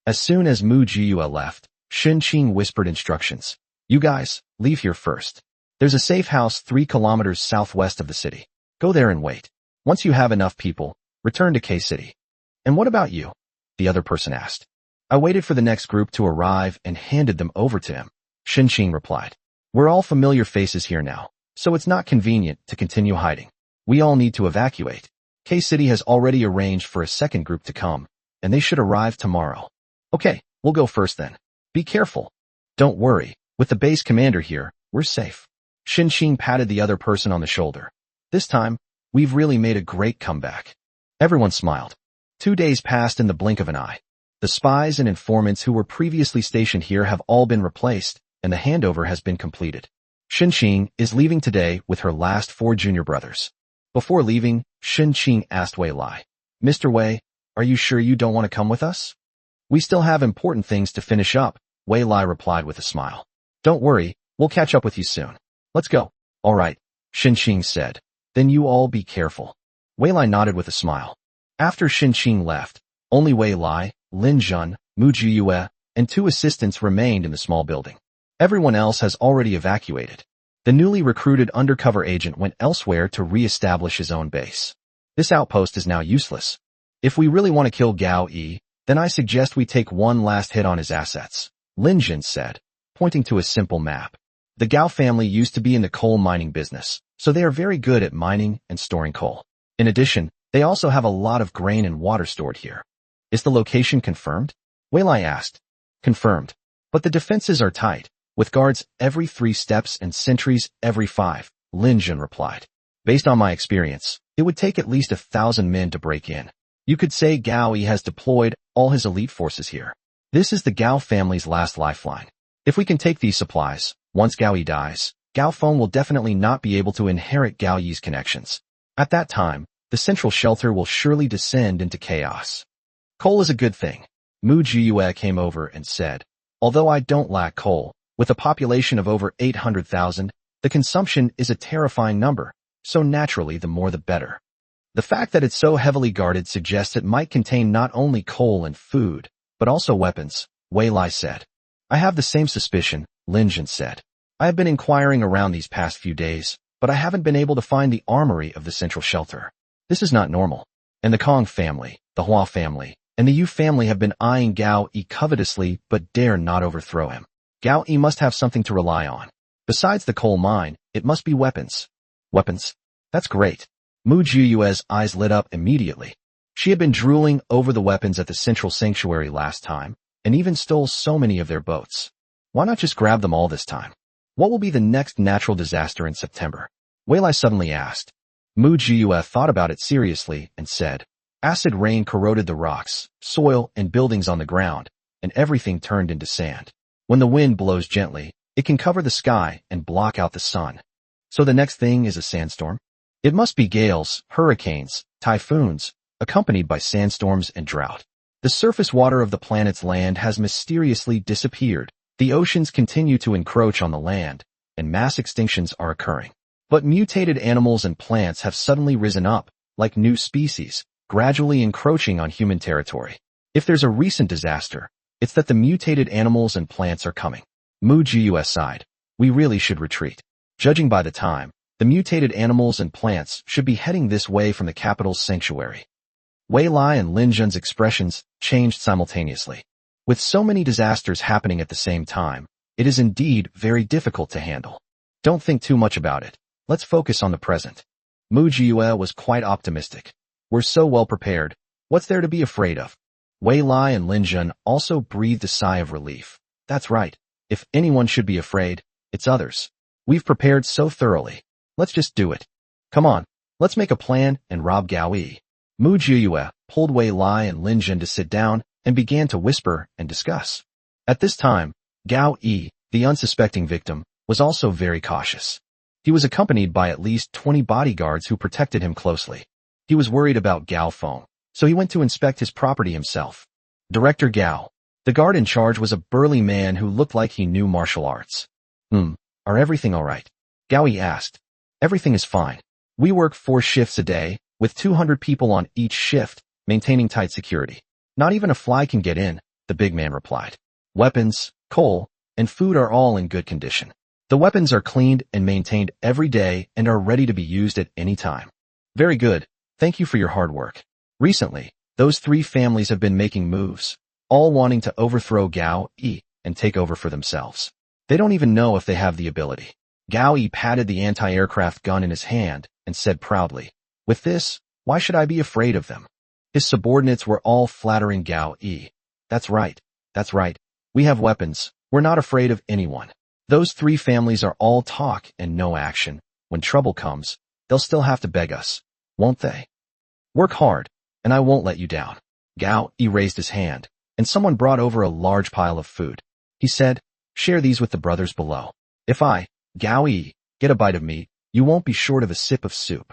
As soon as Mu Jiue left, Xin Qing whispered instructions. You guys, leave here first. There's a safe house 3 kilometers southwest of the city. Go there and wait. Once you have enough people, return to K-City. And what about you? The other person asked. I waited for the next group to arrive and handed them over to him. Xin Qing replied. We're all familiar faces here now, so it's not convenient to continue hiding. We all need to evacuate. K-City has already arranged for a second group to come, and they should arrive tomorrow. Okay, we'll go first then. Be careful. Don't worry, with the base commander here, we're safe. Xin Qing patted the other person on the shoulder. This time, we've really made a great comeback. Everyone smiled. 2 days passed in the blink of an eye. The The spies and informants who were previously stationed here have all been replaced, and the handover has been completed. Xinqing is leaving today with her last 4 junior brothers. Before leaving, Xinqing asked Wei Lai, "Mr. Wei, are you sure you don't want to come with us?" "We still have important things to finish up," Wei Lai replied with a smile. "Don't worry, we'll catch up with you soon. Let's go." "All right," Xinqing said. "Then you all be careful." Wei Lai nodded with a smile. After Xinqing left, only Wei Lai, Lin Jun, Mu Jiyue, and 2 assistants remained in the small building. Everyone else has already evacuated. The newly recruited undercover agent went elsewhere to re-establish his own base. This outpost is now useless. If we really want to kill Gao Yi, then I suggest we take one last hit on his assets, Lin Jun said, pointing to a simple map. The Gao family used to be in the coal mining business, so they are very good at mining and storing coal. In addition, they also have a lot of grain and water stored here. Is the location confirmed? Wei Lai asked. Confirmed. But the defenses are tight, with guards every 3 steps and sentries every 5, Lin Jun replied. Based on my experience, it would take at least 1,000 men to break in. You could say Gao Yi has deployed all his elite forces here. This is the Gao family's last lifeline. If we can take these supplies, once Gao Yi dies, Gao Feng will definitely not be able to inherit Gao Yi's connections. At that time, the central shelter will surely descend into chaos. Coal is a good thing. Mu Jiyue came over and said, although I don't lack coal, with a population of over 800,000, the consumption is a terrifying number, so naturally the more the better. The fact that it's so heavily guarded suggests it might contain not only coal and food, but also weapons, Wei Lai said. I have the same suspicion, Lin Jun said. I have been inquiring around these past few days, but I haven't been able to find the armory of the central shelter. This is not normal. And the Kong family, the Hua family, and the Yu family have been eyeing Gao Yi covetously but dare not overthrow him. Gao Yi must have something to rely on. Besides the coal mine, it must be weapons. Weapons? That's great. Mu Jiyue's eyes lit up immediately. She had been drooling over the weapons at the central sanctuary last time, and even stole so many of their boats. Why not just grab them all this time? What will be the next natural disaster in September? Wei Lai suddenly asked. Mu Jiyue thought about it seriously and said, acid rain corroded the rocks, soil, and buildings on the ground, and everything turned into sand. When the wind blows gently, it can cover the sky and block out the sun. So the next thing is a sandstorm? It must be gales, hurricanes, typhoons, accompanied by sandstorms and drought. The surface water of the planet's land has mysteriously disappeared. The oceans continue to encroach on the land, and mass extinctions are occurring. But mutated animals and plants have suddenly risen up, like new species, gradually encroaching on human territory. If there's a recent disaster, it's that the mutated animals and plants are coming. Mu Jiyue sighed. We really should retreat. Judging by the time, the mutated animals and plants should be heading this way from the capital's sanctuary. Wei Lai and Lin Jun's expressions changed simultaneously. With so many disasters happening at the same time, it is indeed very difficult to handle. Don't think too much about it. Let's focus on the present. Mu Jiyue was quite optimistic. We're so well prepared. What's there to be afraid of? Wei Lai and Lin Jun also breathed a sigh of relief. That's right. If anyone should be afraid, it's others. We've prepared so thoroughly. Let's just do it. Come on, let's make a plan and rob Gao Yi. Mu Jiyue pulled Wei Lai and Lin Jun to sit down and began to whisper and discuss. At this time, Gao Yi, the unsuspecting victim, was also very cautious. He was accompanied by at least 20 bodyguards who protected him closely. He was worried about Gao Feng, so he went to inspect his property himself. Director Gao. The guard in charge was a burly man who looked like he knew martial arts. Are everything all right? Gao Yi asked. Everything is fine. We work 4 shifts a day, with 200 people on each shift, maintaining tight security. Not even a fly can get in, the big man replied. Weapons, coal, and food are all in good condition. The weapons are cleaned and maintained every day and are ready to be used at any time. Very good. Thank you for your hard work. Recently, those 3 families have been making moves, all wanting to overthrow Gao Yi and take over for themselves. They don't even know if they have the ability. Gao Yi patted the anti-aircraft gun in his hand and said proudly, with this, why should I be afraid of them? His subordinates were all flattering Gao Yi. That's right. That's right. We have weapons. We're not afraid of anyone. Those 3 families are all talk and no action. When trouble comes, they'll still have to beg us, won't they? Work hard, and I won't let you down. Gao Yi raised his hand. and someone brought over a large pile of food. He said, "Share these with the brothers below. If I, Gao Yi, get a bite of meat, you won't be short of a sip of soup."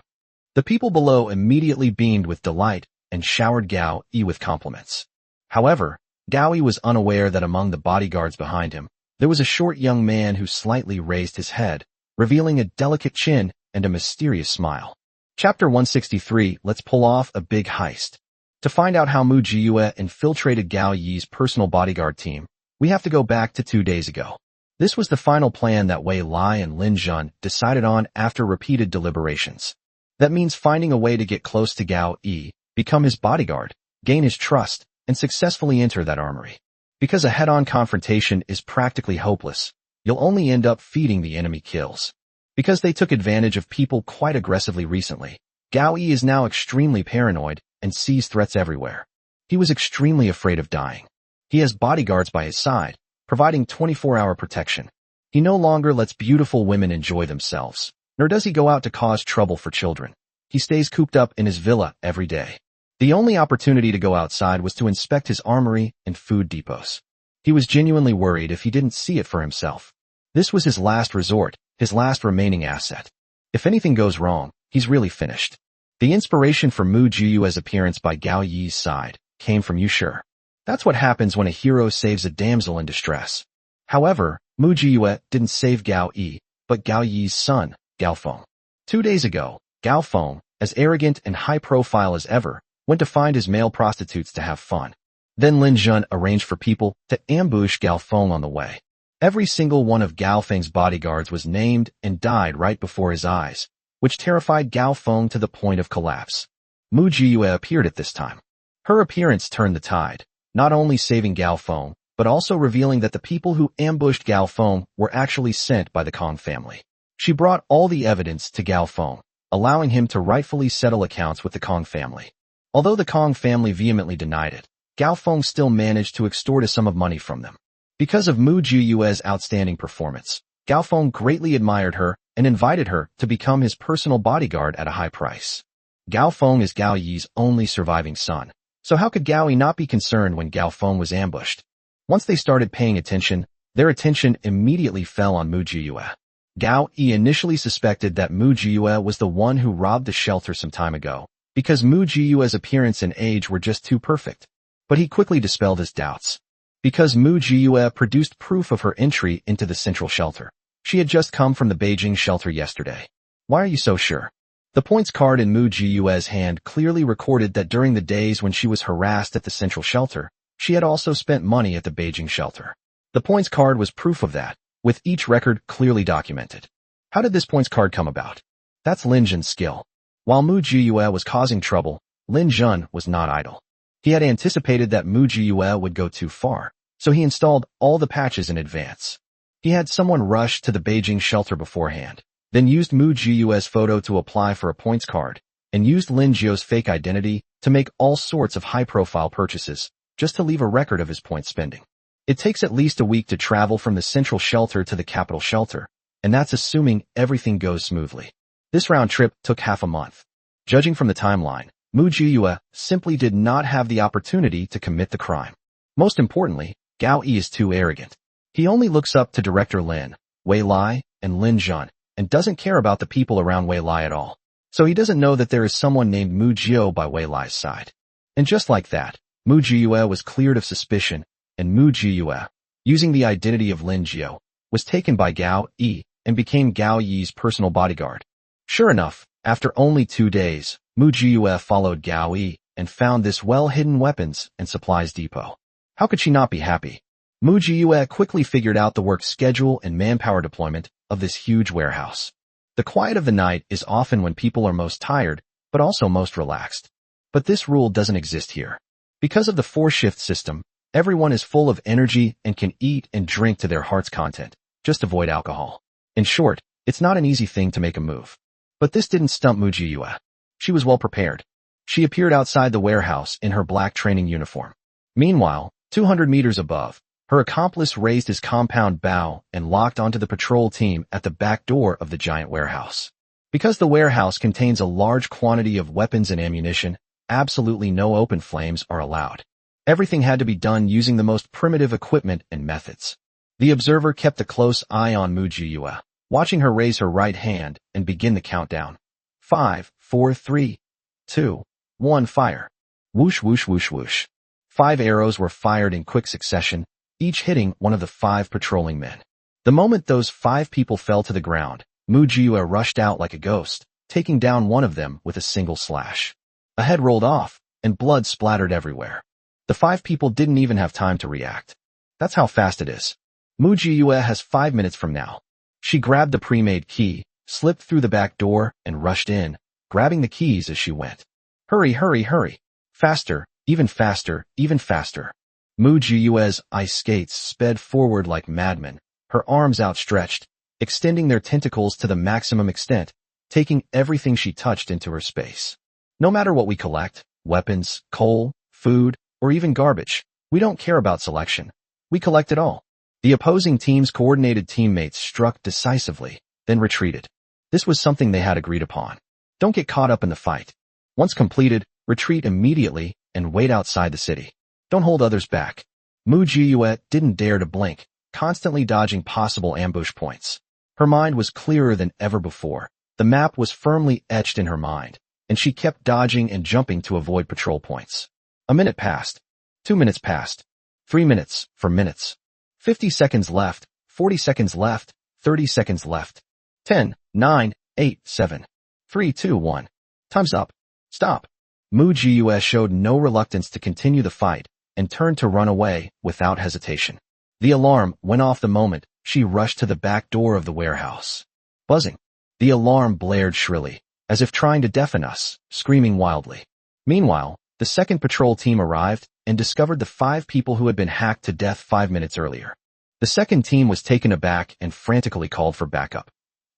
The people below immediately beamed with delight and showered Gao Yi with compliments. However, Gao Yi was unaware that among the bodyguards behind him, there was a short young man who slightly raised his head, revealing a delicate chin and a mysterious smile. Chapter 163, Let's pull off a big heist. To find out how Mu Jiyue infiltrated Gao Yi's personal bodyguard team, we have to go back to 2 days ago. This was the final plan that Wei Lai and Lin Jun decided on after repeated deliberations. That means finding a way to get close to Gao Yi, become his bodyguard, gain his trust, and successfully enter that armory. Because a head-on confrontation is practically hopeless, you'll only end up feeding the enemy kills. Because they took advantage of people quite aggressively recently, Gao Yi is now extremely paranoid and sees threats everywhere. He was extremely afraid of dying. He has bodyguards by his side, providing 24-hour protection. He no longer lets beautiful women enjoy themselves, nor does he go out to cause trouble for children. He stays cooped up in his villa every day. The only opportunity to go outside was to inspect his armory and food depots. He was genuinely worried if he didn't see it for himself. This was his last resort, his last remaining asset. If anything goes wrong, he's really finished. The inspiration for Mu Jiyue's appearance by Gao Yi's side came from Yushur. That's what happens when a hero saves a damsel in distress. However, Mu Jiyue didn't save Gao Yi, but Gao Yi's son, Gao Feng. 2 days ago, Gao Feng, as arrogant and high-profile as ever, went to find his male prostitutes to have fun. Then Lin Jun arranged for people to ambush Gao Feng on the way. Every single one of Gao Feng's bodyguards was named and died right before his eyes, which terrified Gao Feng to the point of collapse. Mu Jiyue appeared at this time. Her appearance turned the tide, not only saving Gao Feng, but also revealing that the people who ambushed Gao Feng were actually sent by the Kong family. She brought all the evidence to Gao Feng, allowing him to rightfully settle accounts with the Kong family. Although the Kong family vehemently denied it, Gao Feng still managed to extort a sum of money from them. Because of Mu Jiyue's outstanding performance, Gao Feng greatly admired her and invited her to become his personal bodyguard at a high price. Gao Feng is Gao Yi's only surviving son, so how could Gao Yi not be concerned when Gao Feng was ambushed? Once they started paying attention, their attention immediately fell on Mu Jiyue. Gao Yi initially suspected that Mu Jiyue was the one who robbed the shelter some time ago, because Mu Jiyue's appearance and age were just too perfect. But he quickly dispelled his doubts. Because Mu Jiyue produced proof of her entry into the central shelter. She had just come from the Beijing shelter yesterday. Why are you so sure? The points card in Mu Jiyue's hand clearly recorded that during the days when she was harassed at the central shelter, she had also spent money at the Beijing shelter. The points card was proof of that, with each record clearly documented. How did this points card come about? That's Lin Jun's skill. While Mu Jiyue was causing trouble, Lin Jun was not idle. He had anticipated that Mu Jiyue would go too far, so he installed all the patches in advance. He had someone rush to the Beijing shelter beforehand, then used Mu Jiyue's photo to apply for a points card, and used Lin Jio's fake identity to make all sorts of high-profile purchases, just to leave a record of his point spending. It takes at least a week to travel from the central shelter to the capital shelter, and that's assuming everything goes smoothly. This round trip took half a month. Judging from the timeline, Mu Jiyue simply did not have the opportunity to commit the crime. Most importantly, Gao Yi is too arrogant. He only looks up to Director Lin, Wei Lai, and Lin Jun, and doesn't care about the people around Wei Lai at all. So he doesn't know that there is someone named Mu Jio by Wei Lai's side. And just like that, Mu Jiyue was cleared of suspicion, and Mu Jiyue, using the identity of Lin Jio, was taken by Gao Yi and became Gao Yi's personal bodyguard. Sure enough, after only 2 days, Mu Jiyue followed Gao Yi and found this well-hidden weapons and supplies depot. How could she not be happy? Mu Jiyue quickly figured out the work schedule and manpower deployment of this huge warehouse. The quiet of the night is often when people are most tired, but also most relaxed. But this rule doesn't exist here. Because of the 4-shift system, everyone is full of energy and can eat and drink to their heart's content. Just avoid alcohol. In short, it's not an easy thing to make a move. But this didn't stump Mu Jiyue. She was well prepared. She appeared outside the warehouse in her black training uniform. Meanwhile, 200 meters above, her accomplice raised his compound bow and locked onto the patrol team at the back door of the giant warehouse. Because the warehouse contains a large quantity of weapons and ammunition, absolutely no open flames are allowed. Everything had to be done using the most primitive equipment and methods. The observer kept a close eye on Mu Jiyue, watching her raise her right hand and begin the countdown. 5, 4, 3, 2, 1, fire. Whoosh, whoosh, whoosh, whoosh. 5 arrows were fired in quick succession, each hitting one of the 5 patrolling men. The moment those 5 people fell to the ground, Mu Jiyue rushed out like a ghost, taking down one of them with a single slash. A head rolled off, and blood splattered everywhere. The 5 people didn't even have time to react. That's how fast it is. Mu Jiyue has 5 minutes from now. She grabbed the pre-made key, slipped through the back door, and rushed in, grabbing the keys as she went. Hurry, hurry, hurry. Faster, even faster, even faster. Mu Jiyue's ice skates sped forward like madmen, her arms outstretched, extending their tentacles to the maximum extent, taking everything she touched into her space. No matter what we collect, weapons, coal, food, or even garbage, we don't care about selection. We collect it all. The opposing team's coordinated teammates struck decisively, then retreated. This was something they had agreed upon. Don't get caught up in the fight. Once completed, retreat immediately and wait outside the city. Don't hold others back. Mu Jiyue didn't dare to blink, constantly dodging possible ambush points. Her mind was clearer than ever before. The map was firmly etched in her mind, and she kept dodging and jumping to avoid patrol points. A minute passed. 2 minutes passed. 3 minutes, for minutes. 50 seconds left, 40 seconds left, 30 seconds left. 10, 9, 8, 7, 3, 2, 1. Time's up. Stop. Mu Jiyue showed no reluctance to continue the fight and turned to run away without hesitation. The alarm went off the moment she rushed to the back door of the warehouse. Buzzing. The alarm blared shrilly, as if trying to deafen us, screaming wildly. Meanwhile, the second patrol team arrived and discovered the 5 people who had been hacked to death 5 minutes earlier. The second team was taken aback and frantically called for backup.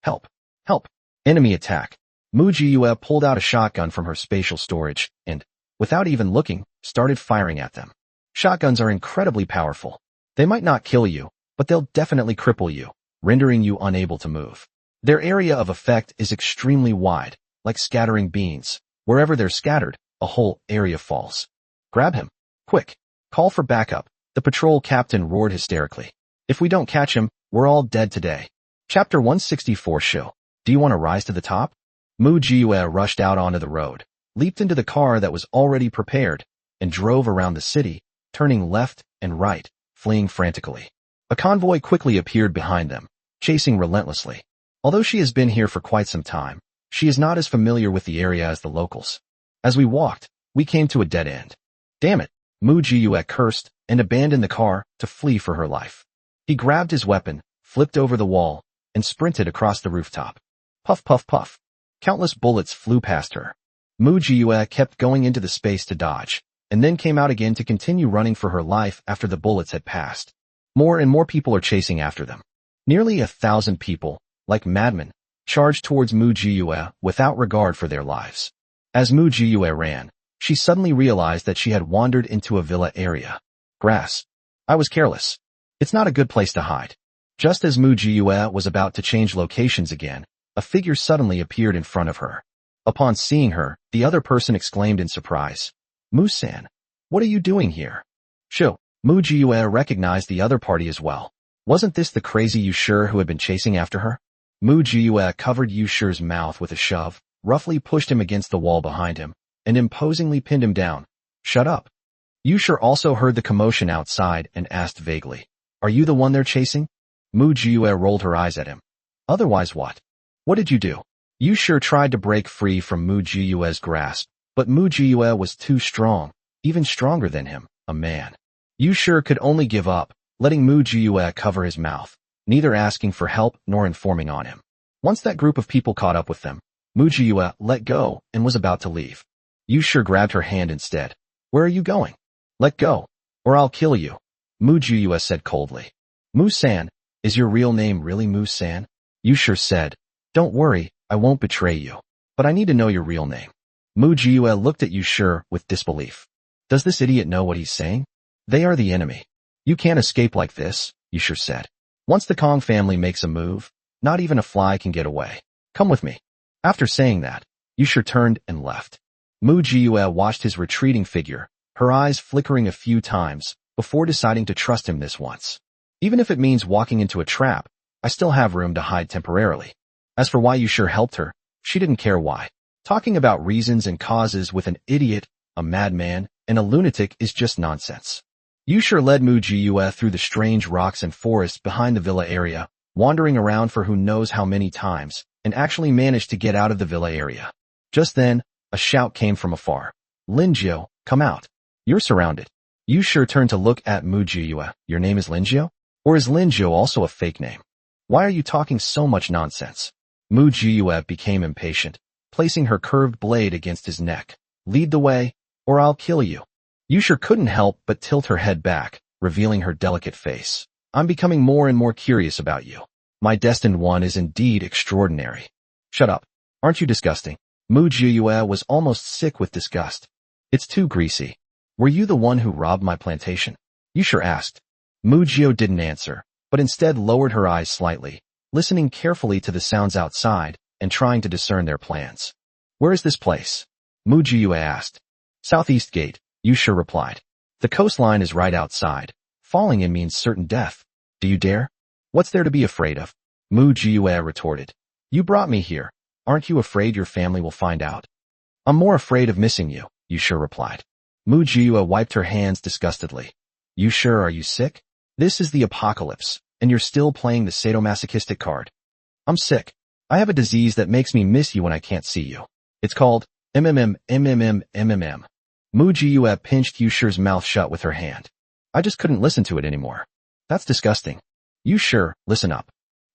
Help! Help! Enemy attack! Mu Jiyue pulled out a shotgun from her spatial storage and, without even looking, started firing at them. Shotguns are incredibly powerful. They might not kill you, but they'll definitely cripple you, rendering you unable to move. Their area of effect is extremely wide, like scattering beans. Wherever they're scattered, a whole area falls. Grab him. Quick. Call for backup. The patrol captain roared hysterically. If we don't catch him, we're all dead today. Chapter 164 Show. Do you want to rise to the top? Mu Jiyue rushed out onto the road, leaped into the car that was already prepared, and drove around the city, turning left and right, fleeing frantically. A convoy quickly appeared behind them, chasing relentlessly. Although she has been here for quite some time, she is not as familiar with the area as the locals. As we walked, we came to a dead end. Damn it, Mu Jiyue cursed and abandoned the car to flee for her life. He grabbed his weapon, flipped over the wall, and sprinted across the rooftop. Puff, puff, puff. Countless bullets flew past her. Mu Jiyue kept going into the space to dodge, and then came out again to continue running for her life after the bullets had passed. More and more people are chasing after them. Nearly 1,000 people, like madmen, charged towards Mu Jiyue without regard for their lives. As Mu Jiyue ran, she suddenly realized that she had wandered into a villa area. Grass. I was careless. It's not a good place to hide. Just as Mu Jiyue was about to change locations again, a figure suddenly appeared in front of her. Upon seeing her, the other person exclaimed in surprise. Mu-san, what are you doing here? Shoo. Mu Jiyue recognized the other party as well. Wasn't this the crazy Yushur who had been chasing after her? Mu Jiyue covered Yushur's mouth with a shove, roughly pushed him against the wall behind him, and imposingly pinned him down. Shut up. Yushur also heard the commotion outside and asked vaguely, Are you the one they're chasing? Mu Jiyue rolled her eyes at him. Otherwise what? What did you do? Yushur tried to break free from Mu Jiyue's grasp, but Mu Jiyue was too strong, even stronger than him, a man. Yushur could only give up, letting Mu Jiyue cover his mouth, neither asking for help nor informing on him. Once that group of people caught up with them, Mu Jiyue let go and was about to leave. Yushur grabbed her hand instead. Where are you going? Let go, or I'll kill you, Mu Jiyue said coldly. Mu-san, is your real name really Mu-san? Yushur said, Don't worry, I won't betray you. But I need to know your real name. Mu Jiyue looked at Yushur with disbelief. Does this idiot know what he's saying? They are the enemy. You can't escape like this, Yushur said. Once the Kong family makes a move, not even a fly can get away. Come with me. After saying that, Yushur turned and left. Mu Jiyue watched his retreating figure, her eyes flickering a few times before deciding to trust him this once. Even if it means walking into a trap, I still have room to hide temporarily. As for why you sure helped her, she didn't care why. Talking about reasons and causes with an idiot, a madman, and a lunatic is just nonsense. You sure led Mujiua through the strange rocks and forests behind the villa area, wandering around for who knows how many times, and actually managed to get out of the villa area. Just then, a shout came from afar. Linjio, come out. You're surrounded. You sure turned to look at Mujiua. Your name is Linjio? Or is Linjio also a fake name? Why are you talking so much nonsense? Mujiua became impatient, placing her curved blade against his neck. Lead the way, or I'll kill you. You sure couldn't help but tilt her head back, revealing her delicate face. I'm becoming more and more curious about you. My destined one is indeed extraordinary. Shut up. Aren't you disgusting? Mujiua was almost sick with disgust. It's too greasy. Were you the one who robbed my plantation? You sure asked. Mujio didn't answer, but instead lowered her eyes slightly, listening carefully to the sounds outside and trying to discern their plans. Where is this place? Mujiua asked. Southeast Gate, Yusha replied. The coastline is right outside. Falling in means certain death. Do you dare? What's there to be afraid of? Mujiua retorted. You brought me here. Aren't you afraid your family will find out? I'm more afraid of missing you, Yusha replied. Mujiua wiped her hands disgustedly. You sure are you sick? This is the apocalypse, and you're still playing the sadomasochistic card. I'm sick. I have a disease that makes me miss you when I can't see you. It's called MMM. Mujiua pinched Yusha's mouth shut with her hand. I just couldn't listen to it anymore. That's disgusting. Yusha, listen up.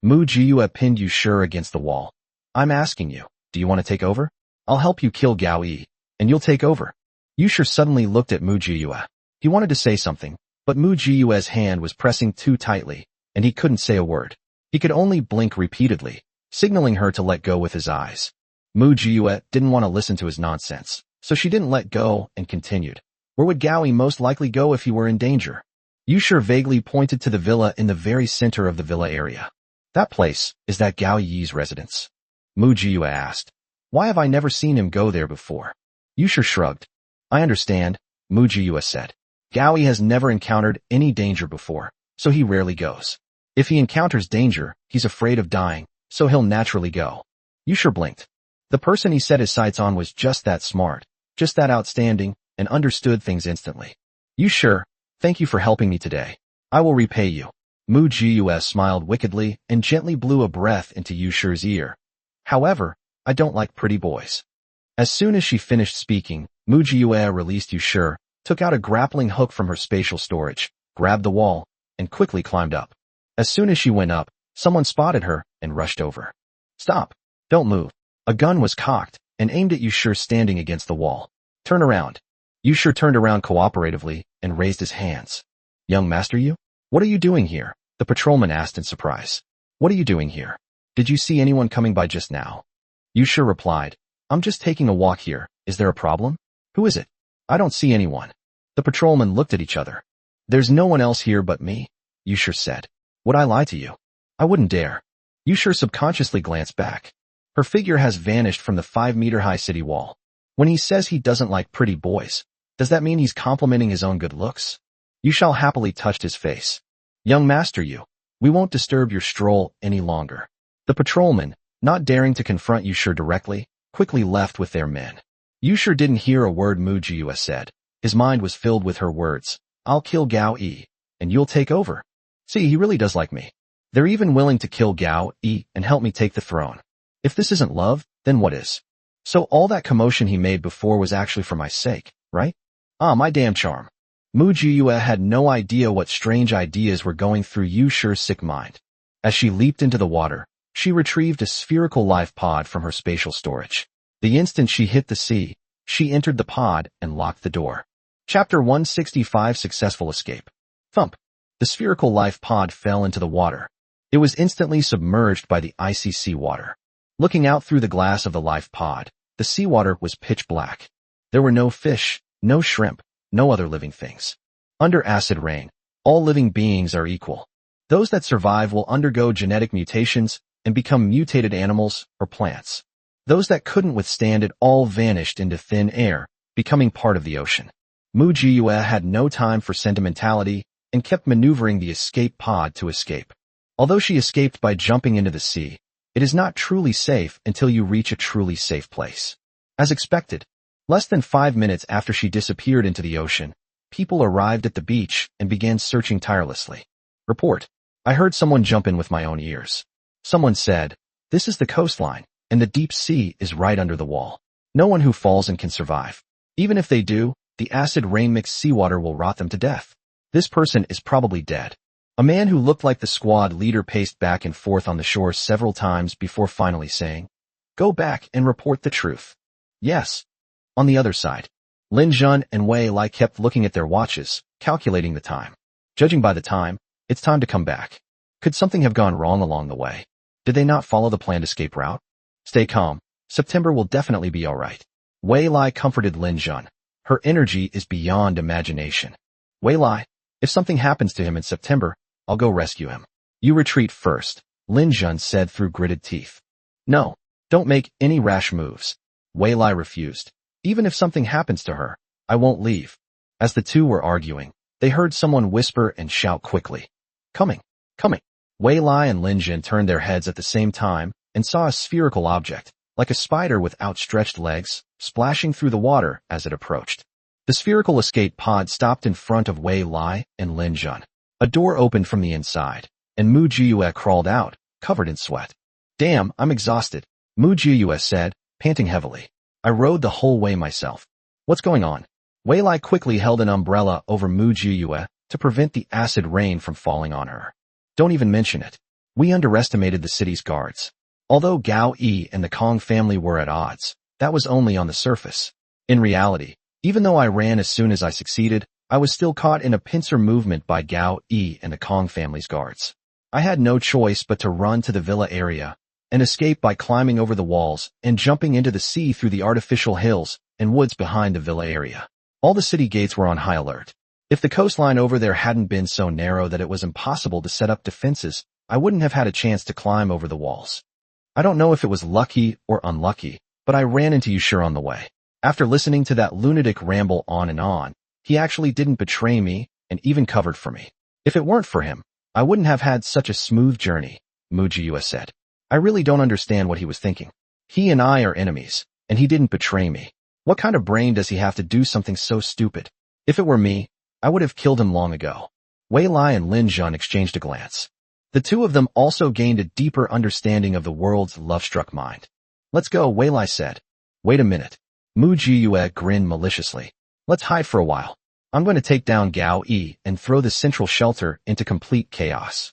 Mujiua pinned Yusha against the wall. I'm asking you, do you want to take over? I'll help you kill Gao Yi, and you'll take over. Yusha suddenly looked at Mujiua. He wanted to say something, but Mujiua's hand was pressing too tightly, and he couldn't say a word. He could only blink repeatedly, signaling her to let go with his eyes. Mujiua didn't want to listen to his nonsense, so she didn't let go and continued. Where would Gao Yi most likely go if he were in danger? Yusha vaguely pointed to the villa in the very center of the villa area. That place, is that Gao Yi's residence? Mujiua asked. Why have I never seen him go there before? Yusha shrugged. I understand, Mujiua said. Gao Yi has never encountered any danger before, so he rarely goes. If he encounters danger, he's afraid of dying, so he'll naturally go. Yusha blinked. The person he set his sights on was just that smart, just that outstanding, and understood things instantly. Yusha, thank you for helping me today. I will repay you. Mujiua smiled wickedly and gently blew a breath into Yusha's ear. However, I don't like pretty boys. As soon as she finished speaking, Mujiua released Yusha, took out a grappling hook from her spatial storage, grabbed the wall, and quickly climbed up. As soon as she went up, someone spotted her and rushed over. Stop. Don't move. A gun was cocked and aimed at Yusha standing against the wall. Turn around. Yusha turned around cooperatively and raised his hands. Young master you? What are you doing here? The patrolman asked in surprise. What are you doing here? Did you see anyone coming by just now? Yusha replied. I'm just taking a walk here. Is there a problem? Who is it? I don't see anyone. The patrolmen looked at each other. There's no one else here but me, Yusha said. Would I lie to you? I wouldn't dare. Yusha subconsciously glanced back. Her figure has vanished from the 5-meter-high city wall. When he says he doesn't like pretty boys, does that mean he's complimenting his own good looks? Yusha happily touched his face. Young master you, we won't disturb your stroll any longer. The patrolmen, not daring to confront Yusha directly, quickly left with their men. Yusha didn't hear a word Mujiua said. His mind was filled with her words. I'll kill Gao Yi, and you'll take over. See, he really does like me. They're even willing to kill Gao Yi and help me take the throne. If this isn't love, then what is? So all that commotion he made before was actually for my sake, right? Ah, my damn charm. Mujiua had no idea what strange ideas were going through Yusha's sick mind. As she leaped into the water, she retrieved a spherical life pod from her spatial storage. The instant she hit the sea, she entered the pod and locked the door. Chapter 165 Successful Escape. Thump. The spherical life pod fell into the water. It was instantly submerged by the icy seawater. Looking out through the glass of the life pod, the seawater was pitch black. There were no fish, no shrimp, no other living things. Under acid rain, all living beings are equal. Those that survive will undergo genetic mutations and become mutated animals or plants. Those that couldn't withstand it all vanished into thin air, becoming part of the ocean. Mu Jiyue had no time for sentimentality and kept maneuvering the escape pod to escape. Although she escaped by jumping into the sea, it is not truly safe until you reach a truly safe place. As expected, less than 5 minutes after she disappeared into the ocean, people arrived at the beach and began searching tirelessly. Report. I heard someone jump in with my own ears. Someone said, "This is the coastline, and the deep sea is right under the wall. No one who falls in can survive. Even if they do, the acid rain-mixed seawater will rot them to death. This person is probably dead." A man who looked like the squad leader paced back and forth on the shore several times before finally saying, "Go back and report the truth." Yes. On the other side, Lin Jun and Wei Lai kept looking at their watches, calculating the time. Judging by the time, it's time to come back. Could something have gone wrong along the way? Did they not follow the planned escape route? Stay calm. September will definitely be alright. Wei Lai comforted Lin Jun. Her energy is beyond imagination. Wei Lai, if something happens to him in September, I'll go rescue him. You retreat first, Lin Jun said through gritted teeth. No, don't make any rash moves. Wei Lai refused. Even if something happens to her, I won't leave. As the two were arguing, they heard someone whisper and shout quickly. Coming, coming. Wei Lai and Lin Jun turned their heads at the same time and saw a spherical object, like a spider with outstretched legs, splashing through the water as it approached. The spherical escape pod stopped in front of Wei Lai and Lin Jun. A door opened from the inside, and Mu Jiyue crawled out, covered in sweat. Damn, I'm exhausted, Mu Jiyue said, panting heavily. I rode the whole way myself. What's going on? Wei Lai quickly held an umbrella over Mu Jiyue to prevent the acid rain from falling on her. Don't even mention it. We underestimated the city's guards. Although Gao Yi and the Kong family were at odds, that was only on the surface. In reality, even though I ran as soon as I succeeded, I was still caught in a pincer movement by Gao Yi and the Kong family's guards. I had no choice but to run to the villa area and escape by climbing over the walls and jumping into the sea through the artificial hills and woods behind the villa area. All the city gates were on high alert. If the coastline over there hadn't been so narrow that it was impossible to set up defenses, I wouldn't have had a chance to climb over the walls. I don't know if it was lucky or unlucky, but I ran into Yushir on the way. After listening to that lunatic ramble on, he actually didn't betray me and even covered for me. If it weren't for him, I wouldn't have had such a smooth journey, Mu Jiyue said. I really don't understand what he was thinking. He and I are enemies, and he didn't betray me. What kind of brain does he have to do something so stupid? If it were me, I would have killed him long ago. Wei Lai and Lin Jun exchanged a glance. The two of them also gained a deeper understanding of the world's love-struck mind. Let's go, Wei Lai said. Wait a minute. Mu Jiyue grinned maliciously. Let's hide for a while. I'm going to take down Gao Yi and throw the central shelter into complete chaos.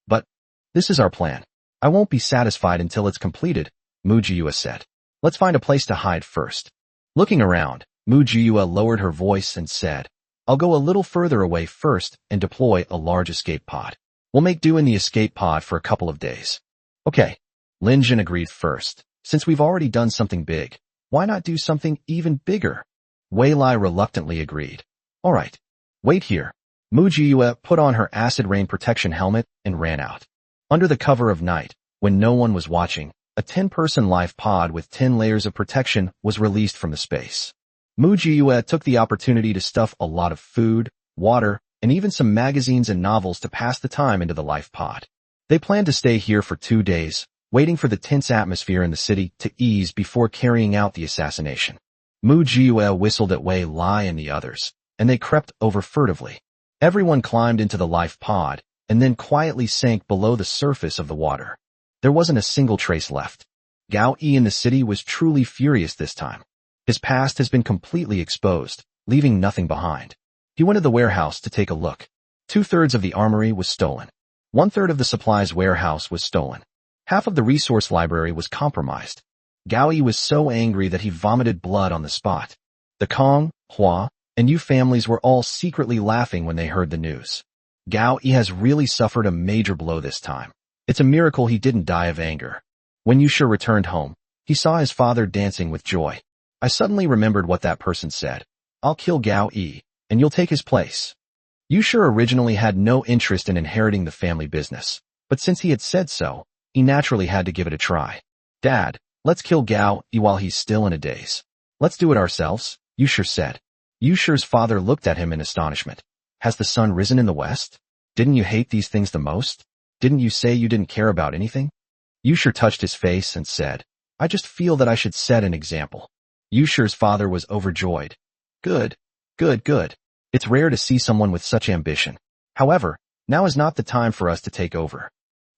But this is our plan. I won't be satisfied until it's completed, Mu Jiyue said. Let's find a place to hide first. Looking around, Mu Jiyue lowered her voice and said, I'll go a little further away first and deploy a large escape pod. We'll make do in the escape pod for a couple of days. Okay. Lin Jun agreed first. Since we've already done something big, why not do something even bigger? Wei Lai reluctantly agreed. All right. Wait here. Mu Jiyue put on her acid rain protection helmet and ran out. Under the cover of night, when no one was watching, a 10-person life pod with 10 layers of protection was released from the space. Mu Jiyue took the opportunity to stuff a lot of food, water, and even some magazines and novels to pass the time into the life pod. They planned to stay here for 2 days, waiting for the tense atmosphere in the city to ease before carrying out the assassination. Mu Jiyue whistled at Wei Lai and the others, and they crept over furtively. Everyone climbed into the life pod, and then quietly sank below the surface of the water. There wasn't a single trace left. Gao Yi in the city was truly furious this time. His past has been completely exposed, leaving nothing behind. He went to the warehouse to take a look. 2/3 of the armory was stolen. 1/3 of the supplies warehouse was stolen. Half of the resource library was compromised. Gao Yi was so angry that he vomited blood on the spot. The Kong, Hua, and Yu families were all secretly laughing when they heard the news. Gao Yi has really suffered a major blow this time. It's a miracle he didn't die of anger. When Yushir returned home, he saw his father dancing with joy. I suddenly remembered what that person said. I'll kill Gao Yi, and you'll take his place. Yushir originally had no interest in inheriting the family business, but since he had said so, he naturally had to give it a try. Dad, let's kill Gao Yi while he's still in a daze. Let's do it ourselves, Yushir said. Yusher's father looked at him in astonishment. Has the sun risen in the west? Didn't you hate these things the most? Didn't you say you didn't care about anything? Yusher touched his face and said, I just feel that I should set an example. Yusher's father was overjoyed. Good. It's rare to see someone with such ambition. However, now is not the time for us to take over.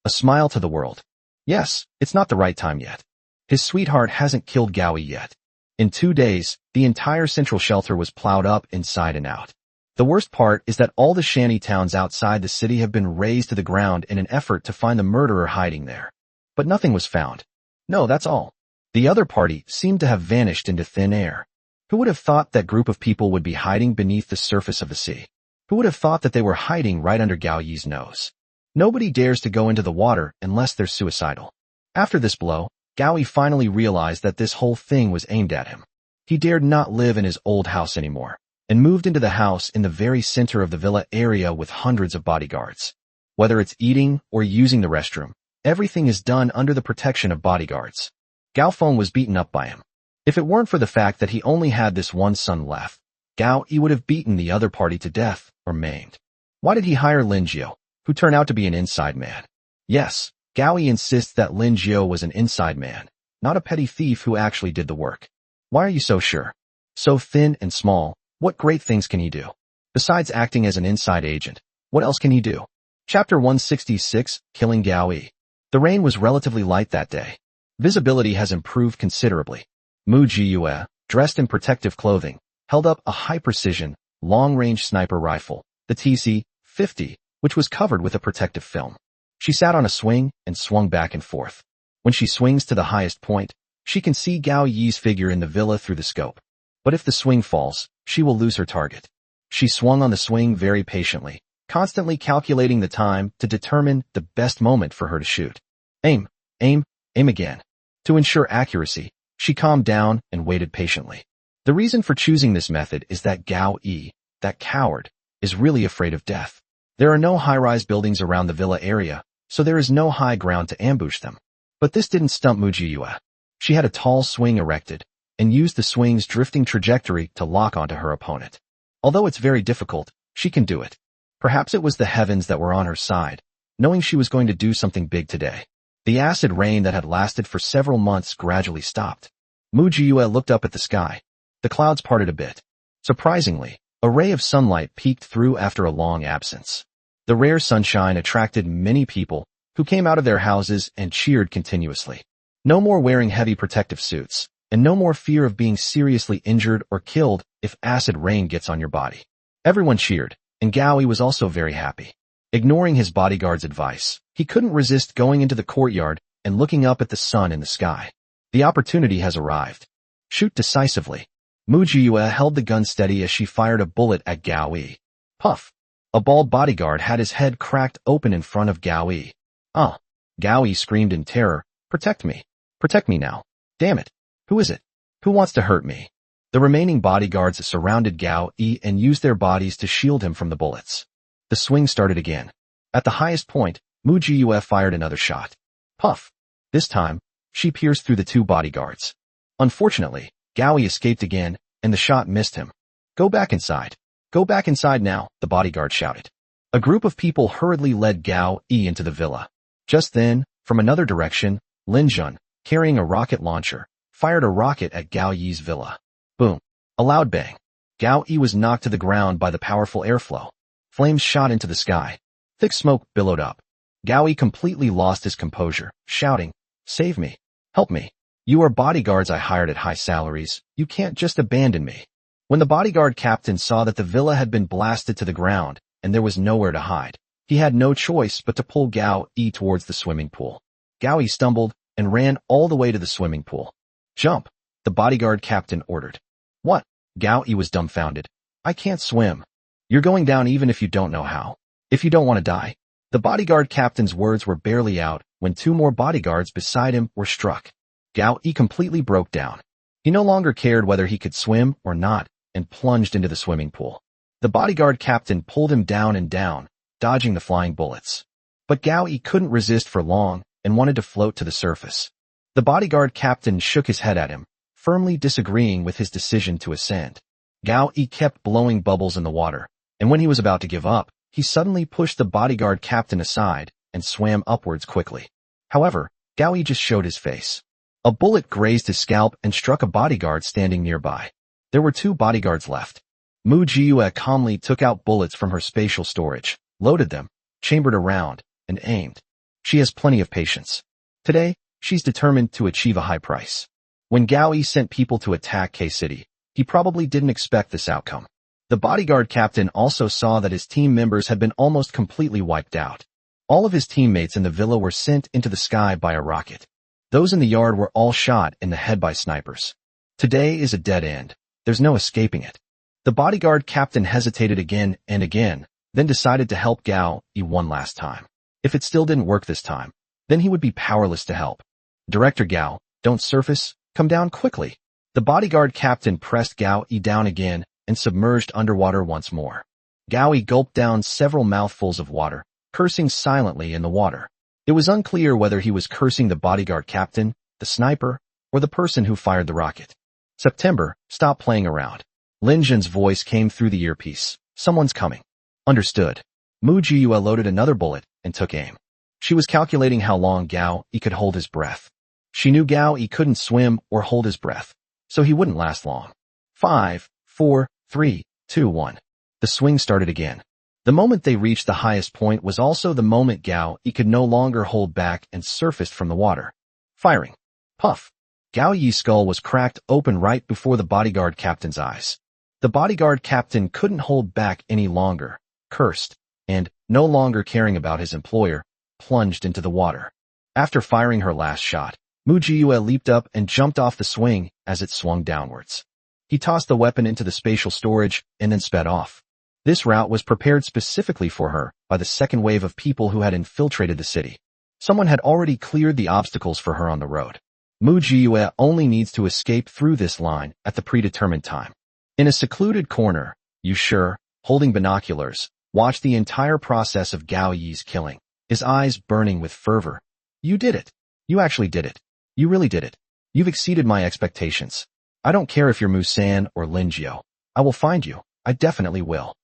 A smile to the world. Yes, it's not the right time yet. His sweetheart hasn't killed Gaoi yet. In 2 days, the entire central shelter was plowed up inside and out. The worst part is that all the shanty towns outside the city have been razed to the ground in an effort to find the murderer hiding there. But nothing was found. No, that's all. The other party seemed to have vanished into thin air. Who would have thought that group of people would be hiding beneath the surface of the sea? Who would have thought that they were hiding right under Gao Yi's nose? Nobody dares to go into the water unless they're suicidal. After this blow, Gao Yi finally realized that this whole thing was aimed at him. He dared not live in his old house anymore, and moved into the house in the very center of the villa area with hundreds of bodyguards. Whether it's eating or using the restroom, everything is done under the protection of bodyguards. Gao Feng was beaten up by him. If it weren't for the fact that he only had this one son left, Gao Yi would have beaten the other party to death or maimed. Why did he hire Lin Jiao, who turned out to be an inside man? Yes, Gao Yi insists that Lin Jiao was an inside man, not a petty thief who actually did the work. Why are you so sure? So thin and small, what great things can he do? Besides acting as an inside agent, what else can he do? Chapter 166, Killing Gao Yi. The rain was relatively light that day. Visibility has improved considerably. Mu Jiyue, dressed in protective clothing, held up a high-precision, long-range sniper rifle, the TC-50, which was covered with a protective film. She sat on a swing and swung back and forth. When she swings to the highest point, she can see Gao Yi's figure in the villa through the scope. But if the swing falls, she will lose her target. She swung on the swing very patiently, constantly calculating the time to determine the best moment for her to shoot. Aim again. To ensure accuracy, she calmed down and waited patiently. The reason for choosing this method is that Gao Yi, that coward, is really afraid of death. There are no high-rise buildings around the villa area, so there is no high ground to ambush them. But this didn't stump Mu Jiyue. She had a tall swing erected, and used the swing's drifting trajectory to lock onto her opponent. Although it's very difficult, she can do it. Perhaps it was the heavens that were on her side, knowing she was going to do something big today. The acid rain that had lasted for several months gradually stopped. Mu Jiyue looked up at the sky. The clouds parted a bit. Surprisingly, a ray of sunlight peeked through after a long absence. The rare sunshine attracted many people, who came out of their houses and cheered continuously. No more wearing heavy protective suits, and no more fear of being seriously injured or killed if acid rain gets on your body. Everyone cheered, and Gao Yi was also very happy. Ignoring his bodyguard's advice, he couldn't resist going into the courtyard and looking up at the sun in the sky. The opportunity has arrived. Shoot decisively. Mu Jiyue held the gun steady as she fired a bullet at Gao Yi. Puff! A bald bodyguard had his head cracked open in front of Gao Yi. Ah! Gao Yi screamed in terror. Protect me. Protect me now. Damn it. Who is it? Who wants to hurt me? The remaining bodyguards surrounded Gao Yi and used their bodies to shield him from the bullets. The swing started again. At the highest point, Mu Jiyue fired another shot. Puff! This time, she pierced through the two bodyguards. Unfortunately, Gao Yi escaped again, and the shot missed him. Go back inside. Go back inside now, the bodyguard shouted. A group of people hurriedly led Gao Yi into the villa. Just then, from another direction, Lin Jun, carrying a rocket launcher, fired a rocket at Gao Yi's villa. Boom! A loud bang. Gao Yi was knocked to the ground by the powerful airflow. Flames shot into the sky. Thick smoke billowed up. Gao Yi completely lost his composure, shouting, Save me! Help me! You are bodyguards I hired at high salaries. You can't just abandon me. When the bodyguard captain saw that the villa had been blasted to the ground, and there was nowhere to hide, he had no choice but to pull Gao Yi towards the swimming pool. Gao Yi stumbled and ran all the way to the swimming pool. Jump! The bodyguard captain ordered. What? Gao Yi was dumbfounded. I can't swim. You're going down even if you don't know how. If you don't want to die. The bodyguard captain's words were barely out when two more bodyguards beside him were struck. Gao Yi completely broke down. He no longer cared whether he could swim or not and plunged into the swimming pool. The bodyguard captain pulled him down and down, dodging the flying bullets. But Gao Yi couldn't resist for long and wanted to float to the surface. The bodyguard captain shook his head at him, firmly disagreeing with his decision to ascend. Gao Yi kept blowing bubbles in the water, and when he was about to give up, he suddenly pushed the bodyguard captain aside and swam upwards quickly. However, Gao Yi just showed his face. A bullet grazed his scalp and struck a bodyguard standing nearby. There were 2 bodyguards left. Mu Jiyue calmly took out bullets from her spatial storage, loaded them, chambered a round, and aimed. She has plenty of patience. Today, she's determined to achieve a high price. When Gao Yi sent people to attack K-City, he probably didn't expect this outcome. The bodyguard captain also saw that his team members had been almost completely wiped out. All of his teammates in the villa were sent into the sky by a rocket. Those in the yard were all shot in the head by snipers. Today is a dead end. There's no escaping it. The bodyguard captain hesitated again and again, then decided to help Gao Yi one last time. If it still didn't work this time, then he would be powerless to help. Director Gao, don't surface, come down quickly. The bodyguard captain pressed Gao Yi down again and submerged underwater once more. Gao Yi gulped down several mouthfuls of water, cursing silently in the water. It was unclear whether he was cursing the bodyguard captain, the sniper, or the person who fired the rocket. September, stop playing around. Lin Zhen's voice came through the earpiece. Someone's coming. Understood. Mu Jiyue loaded another bullet and took aim. She was calculating how long Gao Yi could hold his breath. She knew Gao Yi couldn't swim or hold his breath, so he wouldn't last long. 5, 4, 3, 2, 1. The swing started again. The moment they reached the highest point was also the moment Gao Yi could no longer hold back and surfaced from the water. Firing. Puff. Gao Yi's skull was cracked open right before the bodyguard captain's eyes. The bodyguard captain couldn't hold back any longer, cursed, and, no longer caring about his employer, plunged into the water. After firing her last shot, Mu Jiyue leaped up and jumped off the swing as it swung downwards. He tossed the weapon into the spatial storage and then sped off. This route was prepared specifically for her by the second wave of people who had infiltrated the city. Someone had already cleared the obstacles for her on the road. Mu Jiyue only needs to escape through this line at the predetermined time. In a secluded corner, Yu Shi, holding binoculars, watched the entire process of Gao Yi's killing, his eyes burning with fervor. You did it. You actually did it. You really did it. You've exceeded my expectations. I don't care if you're Musan or Lin Jiao. I will find you. I definitely will.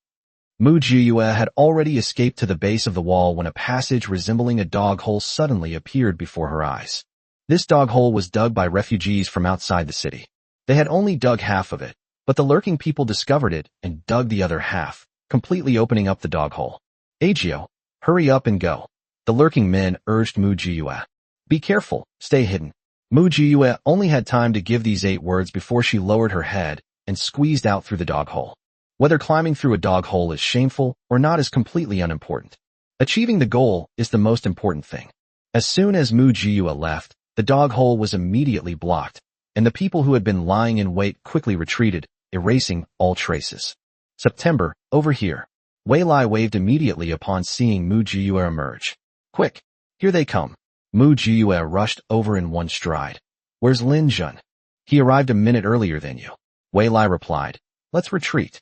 Mu Jiyue had already escaped to the base of the wall when a passage resembling a dog hole suddenly appeared before her eyes. This dog hole was dug by refugees from outside the city. They had only dug half of it, but the lurking people discovered it and dug the other half, completely opening up the dog hole. Agio, hurry up and go. The lurking men urged Mu Jiyue. Be careful, stay hidden. Mu Jiyue only had time to give these 8 words before she lowered her head and squeezed out through the dog hole. Whether climbing through a dog hole is shameful or not is completely unimportant. Achieving the goal is the most important thing. As soon as Mu Jiyue left, the dog hole was immediately blocked, and the people who had been lying in wait quickly retreated, erasing all traces. September, over here. Wei Lai waved immediately upon seeing Mu Jiyue emerge. Quick, here they come. Mu Jiyue rushed over in one stride. Where's Lin Zhen? He arrived a minute earlier than you. Wei Lai replied. Let's retreat.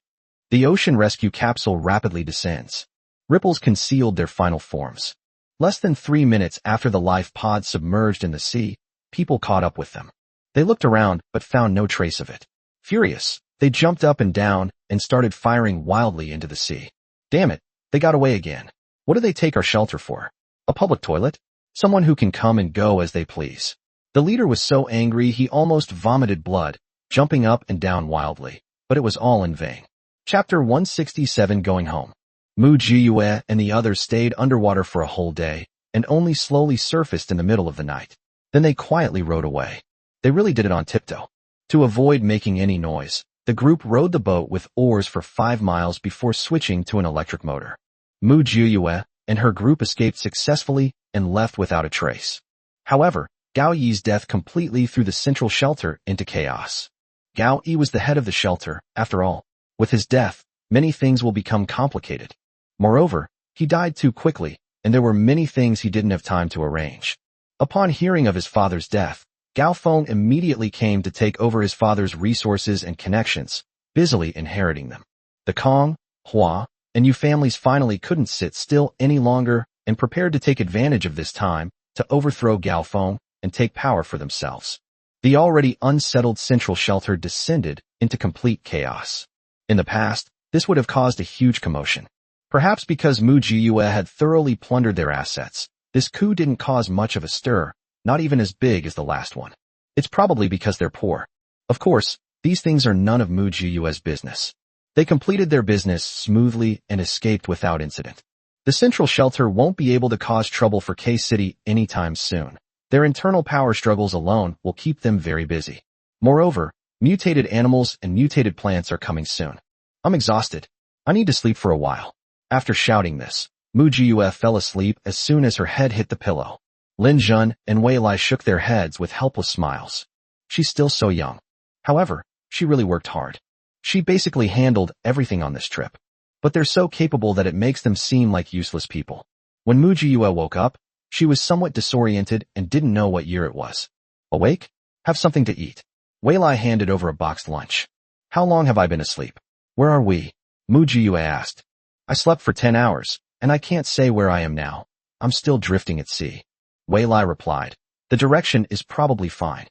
The ocean rescue capsule rapidly descends. Ripples concealed their final forms. Less than 3 minutes after the life pod submerged in the sea, people caught up with them. They looked around but found no trace of it. Furious, they jumped up and down and started firing wildly into the sea. Damn it, they got away again. What do they take our shelter for? A public toilet? Someone who can come and go as they please. The leader was so angry he almost vomited blood, jumping up and down wildly, but it was all in vain. Chapter 167 Going Home. Mu Jiyue and the others stayed underwater for a whole day, and only slowly surfaced in the middle of the night. Then they quietly rowed away. They really did it on tiptoe. To avoid making any noise, the group rowed the boat with oars for 5 miles before switching to an electric motor. Mu Jiyue and her group escaped successfully and left without a trace. However, Gao Yi's death completely threw the central shelter into chaos. Gao Yi was the head of the shelter, after all. With his death, many things will become complicated. Moreover, he died too quickly, and there were many things he didn't have time to arrange. Upon hearing of his father's death, Gao Feng immediately came to take over his father's resources and connections, busily inheriting them. The Kong, Hua, and Yu families finally couldn't sit still any longer and prepared to take advantage of this time to overthrow Gao Feng and take power for themselves. The already unsettled central shelter descended into complete chaos. In the past, this would have caused a huge commotion. Perhaps because Mu Jiyue had thoroughly plundered their assets, this coup didn't cause much of a stir, not even as big as the last one. It's probably because they're poor. Of course, these things are none of Mu Jiyue's business. They completed their business smoothly and escaped without incident. The central shelter won't be able to cause trouble for K-City anytime soon. Their internal power struggles alone will keep them very busy. Moreover, mutated animals and mutated plants are coming soon. I'm exhausted. I need to sleep for a while. After shouting this, Mu Jiyue fell asleep as soon as her head hit the pillow. Lin Jun and Wei Lai shook their heads with helpless smiles. She's still so young. However, she really worked hard. She basically handled everything on this trip. But they're so capable that it makes them seem like useless people. When Mu Jiyue woke up, she was somewhat disoriented and didn't know what year it was. Awake? Have something to eat. Wei Lai handed over a boxed lunch. How long have I been asleep? Where are we? Mu Jiyue asked. I slept for 10 hours, and I can't say where I am now. I'm still drifting at sea. Wei Lai replied. The direction is probably fine.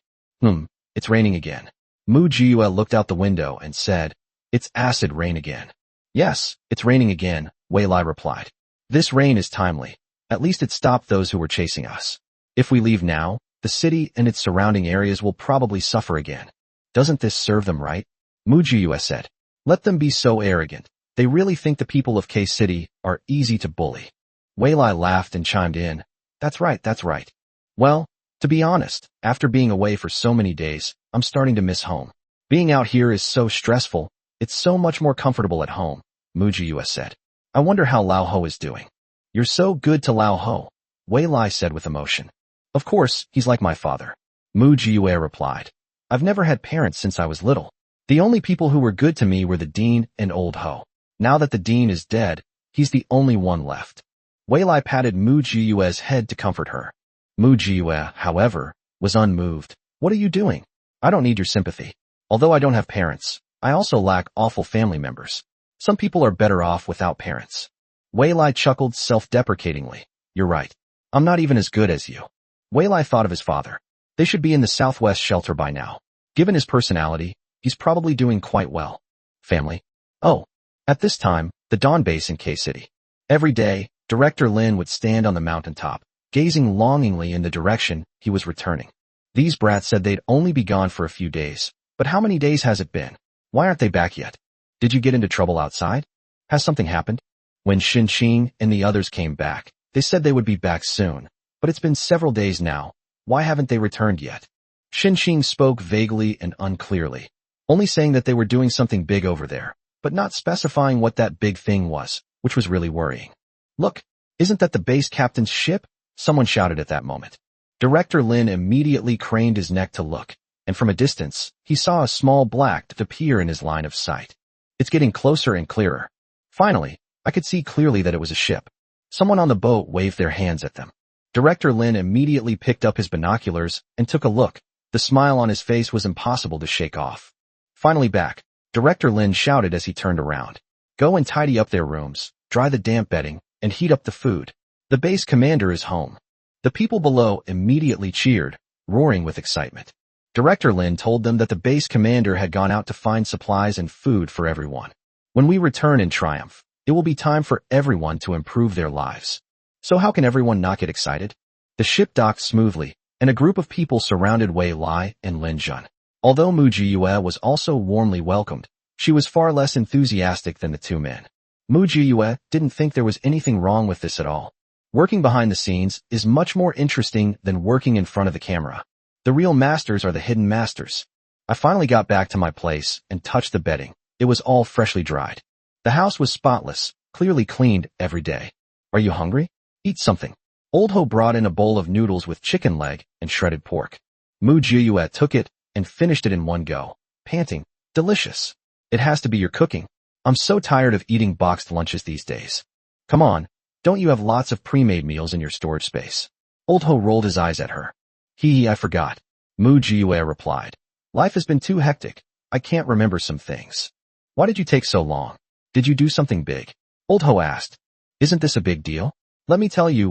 It's raining again. Mu Jiyue looked out the window and said, It's acid rain again. Yes, it's raining again, Wei Lai replied. This rain is timely. At least it stopped those who were chasing us. If we leave now, the city and its surrounding areas will probably suffer again. Doesn't this serve them right? Mu Jiyue said. Let them be so arrogant. They really think the people of K-City are easy to bully. Wei Lai laughed and chimed in. That's right. Well, to be honest, after being away for so many days, I'm starting to miss home. Being out here is so stressful. It's so much more comfortable at home, Mu Jiyue said. I wonder how Lao Ho is doing. You're so good to Lao Ho, Wei Lai said with emotion. Of course, he's like my father. Mu Jiyue replied. I've never had parents since I was little. The only people who were good to me were the dean and old Ho. Now that the dean is dead, he's the only one left. Wei Lai patted Mu Jiyue's head to comfort her. Mu Jiyue, however, was unmoved. What are you doing? I don't need your sympathy. Although I don't have parents, I also lack awful family members. Some people are better off without parents. Wei Lai chuckled self-deprecatingly. You're right. I'm not even as good as you. Wei Lai thought of his father. They should be in the southwest shelter by now. Given his personality, he's probably doing quite well. Family? Oh. At this time, the dawn base in K-City. Every day, Director Lin would stand on the mountaintop, gazing longingly in the direction he was returning. These brats said they'd only be gone for a few days. But how many days has it been? Why aren't they back yet? Did you get into trouble outside? Has something happened? When Xinqing and the others came back, they said they would be back soon. But it's been several days now. Why haven't they returned yet? Xinqing spoke vaguely and unclearly, only saying that they were doing something big over there, but not specifying what that big thing was, which was really worrying. Look, isn't that the base captain's ship? Someone shouted at that moment. Director Lin immediately craned his neck to look, and from a distance, he saw a small black appear in his line of sight. It's getting closer and clearer. Finally, I could see clearly that it was a ship. Someone on the boat waved their hands at them. Director Lin immediately picked up his binoculars and took a look. The smile on his face was impossible to shake off. Finally back, Director Lin shouted as he turned around. Go and tidy up their rooms, dry the damp bedding, and heat up the food. The base commander is home. The people below immediately cheered, roaring with excitement. Director Lin told them that the base commander had gone out to find supplies and food for everyone. When we return in triumph, it will be time for everyone to improve their lives. So how can everyone not get excited? The ship docked smoothly, and a group of people surrounded Wei Lai and Lin Jun. Although Mu Jiyue was also warmly welcomed, she was far less enthusiastic than the two men. Mu Jiyue didn't think there was anything wrong with this at all. Working behind the scenes is much more interesting than working in front of the camera. The real masters are the hidden masters. I finally got back to my place and touched the bedding. It was all freshly dried. The house was spotless, clearly cleaned every day. Are you hungry? Eat something. Old Ho brought in a bowl of noodles with chicken leg and shredded pork. Mu Jiyue took it and finished it in one go, panting, delicious. It has to be your cooking. I'm so tired of eating boxed lunches these days. Come on, don't you have lots of pre-made meals in your storage space? Old Ho rolled his eyes at her. I forgot. Mu Jiyue replied. Life has been too hectic. I can't remember some things. Why did you take so long? Did you do something big? Old Ho asked. Isn't this a big deal? Let me tell you,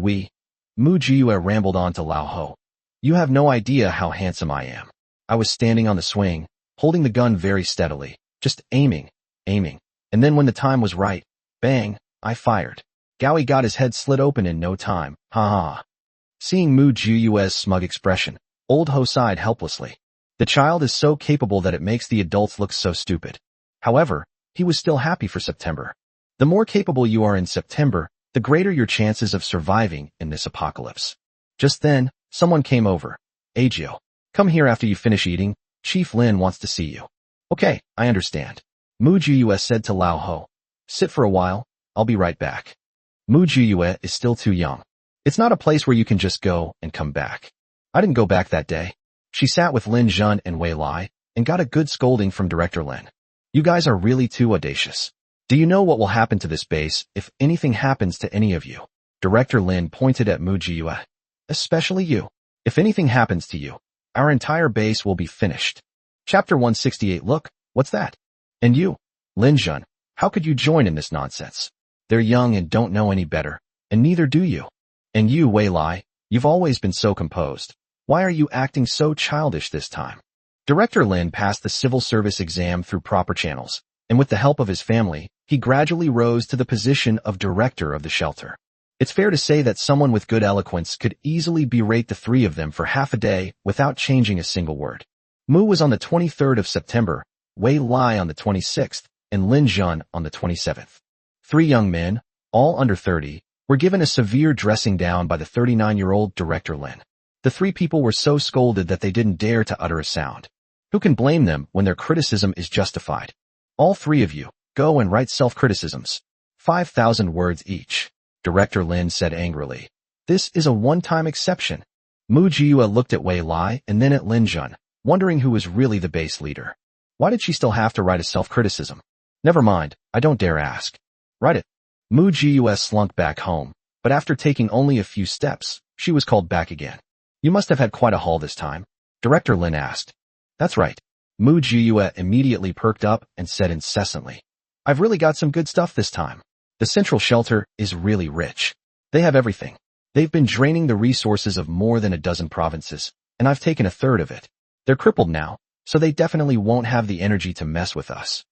Mu Jiyue rambled on to Lao Ho. You have no idea how handsome I am. I was standing on the swing, holding the gun very steadily, just aiming, aiming. And then when the time was right, bang, I fired. Gowie got his head slit open in no time, ha ha. Seeing Mu Jiyue's smug expression, old Ho sighed helplessly. The child is so capable that it makes the adults look so stupid. However, he was still happy for September. The more capable you are in September, the greater your chances of surviving in this apocalypse. Just then, someone came over. Agio, come here after you finish eating. Chief Lin wants to see you. Okay, I understand. Mu Jiyue said to Lao Ho. Sit for a while, I'll be right back. Mu Jiyue is still too young. It's not a place where you can just go and come back. I didn't go back that day. She sat with Lin Jun and Wei Lai, and got a good scolding from Director Lin. You guys are really too audacious. Do you know what will happen to this base if anything happens to any of you? Director Lin pointed at Mu Jiyue. Especially you. If anything happens to you, our entire base will be finished. Chapter 168. Look, what's that? And you, Lin Jun, how could you join in this nonsense? They're young and don't know any better, and neither do you. And you, Wei Lai, you've always been so composed. Why are you acting so childish this time? Director Lin passed the civil service exam through proper channels, and with the help of his family, he gradually rose to the position of director of the shelter. It's fair to say that someone with good eloquence could easily berate the three of them for half a day without changing a single word. Mu was on the 23rd of September, Wei Lai on the 26th, and Lin Jun on the 27th. Three young men, all under 30, were given a severe dressing down by the 39-year-old Director Lin. The three people were so scolded that they didn't dare to utter a sound. Who can blame them when their criticism is justified? All three of you, go and write self-criticisms. 5,000 words each. Director Lin said angrily. This is a one-time exception. Mu Jiyue looked at Wei Lai and then at Lin Jun, wondering who was really the base leader. Why did she still have to write a self-criticism? Never mind, I don't dare ask. Write it. Mu Jiyue slunk back home, but after taking only a few steps, she was called back again. You must have had quite a haul this time, Director Lin asked. That's right. Mu Jiyue immediately perked up and said incessantly. I've really got some good stuff this time. The central shelter is really rich. They have everything. They've been draining the resources of more than a dozen provinces, and I've taken a third of it. They're crippled now, so they definitely won't have the energy to mess with us.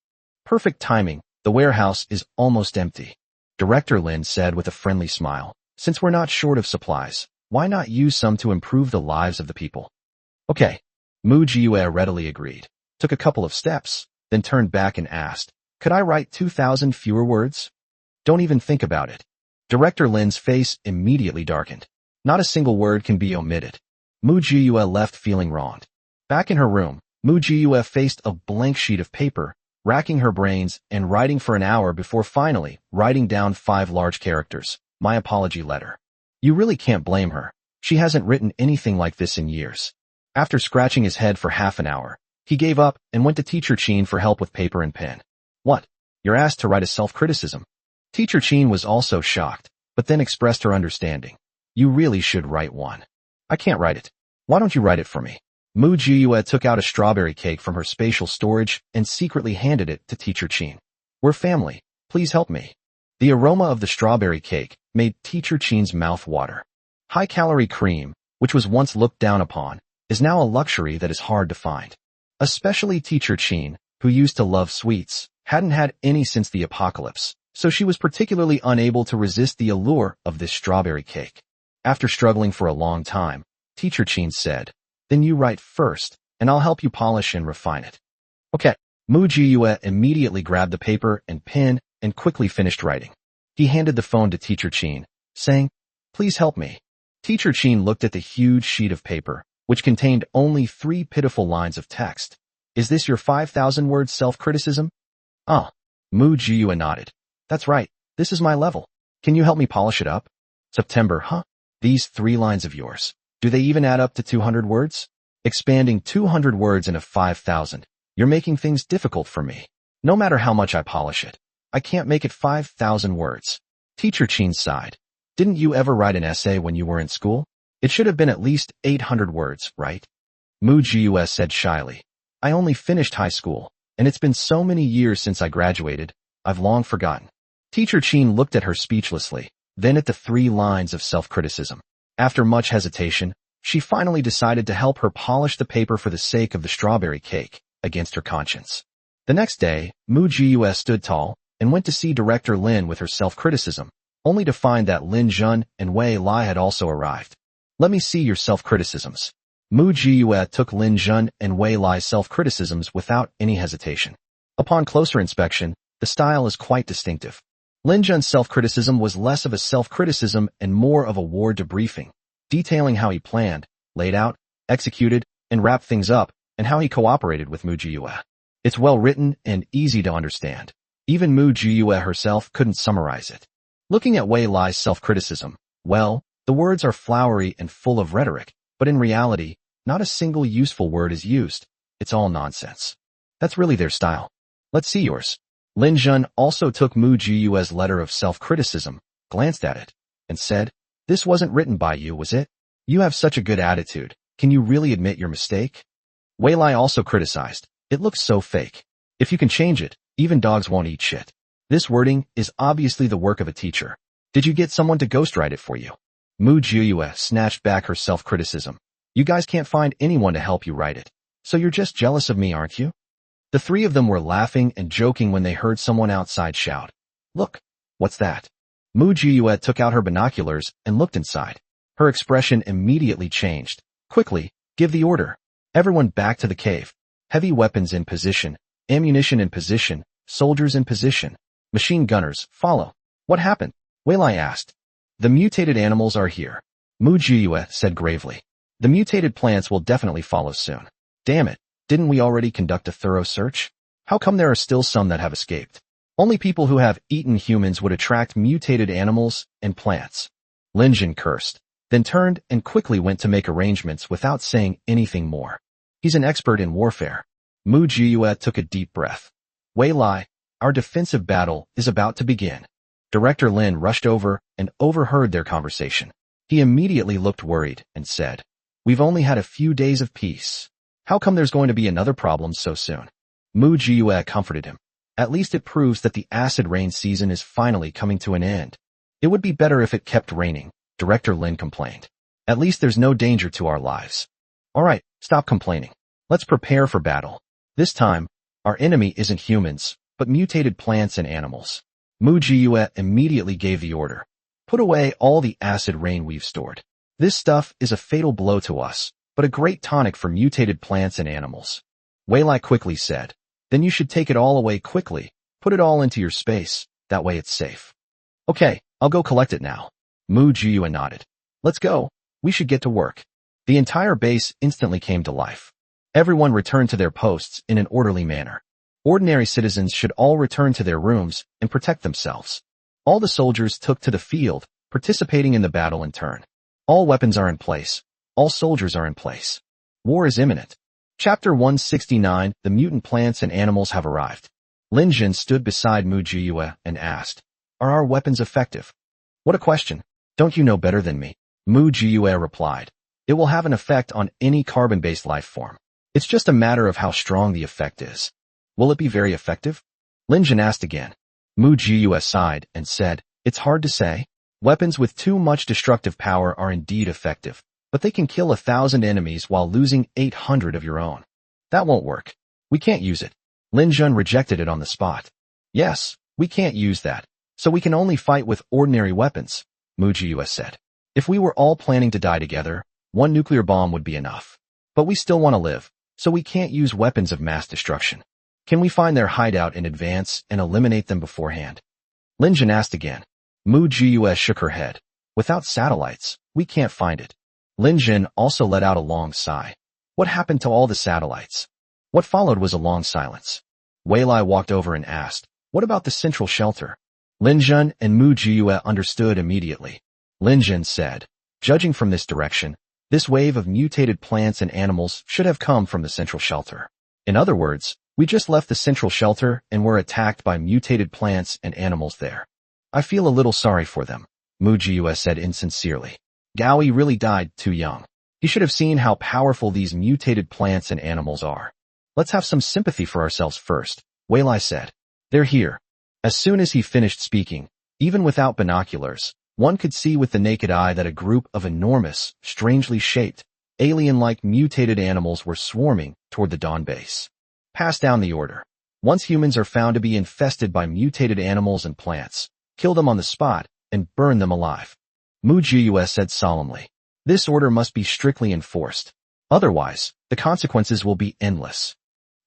Perfect timing, the warehouse is almost empty. Director Lin said with a friendly smile. Since we're not short of supplies, why not use some to improve the lives of the people? Okay. Mu Jiyue readily agreed, took a couple of steps, then turned back and asked, could I write 2,000 fewer words? Don't even think about it. Director Lin's face immediately darkened. Not a single word can be omitted. Mu Jiyue left feeling wronged. Back in her room, Mu Jiyue faced a blank sheet of paper, racking her brains and writing for an hour before finally writing down 5 large characters. My apology letter. You really can't blame her. She hasn't written anything like this in years. After scratching his head for half an hour, he gave up and went to Teacher Chin for help with paper and pen. What? You're asked to write a self-criticism? Teacher Chin was also shocked, but then expressed her understanding. You really should write one. I can't write it. Why don't you write it for me? Mu Jiyue took out a strawberry cake from her spatial storage and secretly handed it to Teacher Chin. We're family. Please help me. The aroma of the strawberry cake made Teacher Chin's mouth water. High-calorie cream, which was once looked down upon, is now a luxury that is hard to find. Especially Teacher Chin, who used to love sweets, hadn't had any since the apocalypse, so she was particularly unable to resist the allure of this strawberry cake. After struggling for a long time, Teacher Chin said, then you write first, and I'll help you polish and refine it. Okay. Mu Jiyue immediately grabbed the paper and pen and quickly finished writing. He handed the phone to Teacher Chin, saying, please help me. Teacher Chin looked at the huge sheet of paper, which contained only 3 pitiful lines of text. Is this your 5,000-word self-criticism? Ah. Mu Jiyue nodded. That's right, this is my level. Can you help me polish it up? September, huh? These 3 lines of yours. Do they even add up to 200 words? Expanding 200 words into 5,000. You're making things difficult for me. No matter how much I polish it, I can't make it 5,000 words. Teacher Chin sighed. Didn't you ever write an essay when you were in school? It should have been at least 800 words, right? Mu Jiyue said shyly. I only finished high school, and it's been so many years since I graduated, I've long forgotten. Teacher Chin looked at her speechlessly, then at the 3 lines of self-criticism. After much hesitation, she finally decided to help her polish the paper for the sake of the strawberry cake, against her conscience. The next day, Mu Jiyue stood tall and went to see Director Lin with her self-criticism, only to find that Lin Jun and Wei Lai had also arrived. Let me see your self-criticisms. Mu Jiyue took Lin Jun and Wei Lai's self-criticisms without any hesitation. Upon closer inspection, the style is quite distinctive. Lin Jun's self-criticism was less of a self-criticism and more of a war debriefing, detailing how he planned, laid out, executed, and wrapped things up, and how he cooperated with Mu Jiyue. It's well written and easy to understand. Even Mu Jiyue herself couldn't summarize it. Looking at Wei Lai's self-criticism, well, the words are flowery and full of rhetoric, but in reality, not a single useful word is used. It's all nonsense. That's really their style. Let's see yours. Lin Jun also took Mu Jiyue's letter of self-criticism, glanced at it, and said, "This wasn't written by you, was it? You have such a good attitude. Can you really admit your mistake?" Wei Lai also criticized, "It looks so fake. If you can change it, even dogs won't eat shit. This wording is obviously the work of a teacher. Did you get someone to ghostwrite it for you?" Mu Jiyue snatched back her self-criticism. "You guys can't find anyone to help you write it. So you're just jealous of me, aren't you?" The three of them were laughing and joking when they heard someone outside shout, "Look, what's that?" Mu Jiyue took out her binoculars and looked inside. Her expression immediately changed. "Quickly, give the order. Everyone back to the cave. Heavy weapons in position, ammunition in position, soldiers in position. Machine gunners, follow." "What happened?" Wei Lai asked. "The mutated animals are here," Mu Jiyue said gravely. "The mutated plants will definitely follow soon." "Damn it, didn't we already conduct a thorough search? How come there are still some that have escaped? Only people who have eaten humans would attract mutated animals and plants." Lin Jun cursed, then turned and quickly went to make arrangements without saying anything more. He's an expert in warfare. Mu Jiyue took a deep breath. "Wei Lai, our defensive battle is about to begin." Director Lin rushed over and overheard their conversation. He immediately looked worried and said, "We've only had a few days of peace. How come there's going to be another problem so soon?" Mu Jiyue comforted him. "At least it proves that the acid rain season is finally coming to an end." "It would be better if it kept raining," Director Lin complained. "At least there's no danger to our lives." "All right, stop complaining. Let's prepare for battle. This time, our enemy isn't humans, but mutated plants and animals." Mu Jiyue immediately gave the order. "Put away all the acid rain we've stored. This stuff is a fatal blow to us, but a great tonic for mutated plants and animals." Wei Lai quickly said, "Then you should take it all away quickly. Put it all into your space, that way it's safe." "Okay, I'll go collect it now." Mu Jiyue nodded. "Let's go. We should get to work." The entire base instantly came to life. Everyone returned to their posts in an orderly manner. Ordinary citizens should all return to their rooms and protect themselves. All the soldiers took to the field, participating in the battle in turn. All weapons are in place. All soldiers are in place. War is imminent. Chapter 169, The Mutant Plants and Animals Have Arrived. Lin Jun stood beside Mu Jiyue and asked, "Are our weapons effective?" "What a question. Don't you know better than me?" Mu Jiyue replied. "It will have an effect on any carbon-based life form. It's just a matter of how strong the effect is." "Will it be very effective?" Lin Jun asked again. Mu Jiyue sighed and said, "It's hard to say. Weapons with too much destructive power are indeed effective, but they can kill 1,000 enemies while losing 800 of your own. That won't work. We can't use it." Lin Jun rejected it on the spot. "Yes, we can't use that, so we can only fight with ordinary weapons," Mu Jiyue said. "If we were all planning to die together, one nuclear bomb would be enough. But we still want to live, so we can't use weapons of mass destruction. Can we find their hideout in advance and eliminate them beforehand?" Lin Jun asked again. Mu Jiyue shook her head. "Without satellites, we can't find it." Lin Jun also let out a long sigh. "What happened to all the satellites?" What followed was a long silence. Wei Lai walked over and asked, "What about the central shelter?" Lin Jun and Mu Jiyue understood immediately. Lin Jun said, "Judging from this direction, this wave of mutated plants and animals should have come from the central shelter. In other words, we just left the central shelter and were attacked by mutated plants and animals there. I feel a little sorry for them," Mu Jiyue said insincerely. "Gaoi really died too young. He should have seen how powerful these mutated plants and animals are." "Let's have some sympathy for ourselves first," Wei Lai said. "They're here." As soon as he finished speaking, even without binoculars, one could see with the naked eye that a group of enormous, strangely shaped, alien-like mutated animals were swarming toward the Dawn base. "Pass down the order." Once humans are found to be infested by mutated animals and plants, kill them on the spot and burn them alive. Mu Jiue said solemnly. This order must be strictly enforced. Otherwise, the consequences will be endless.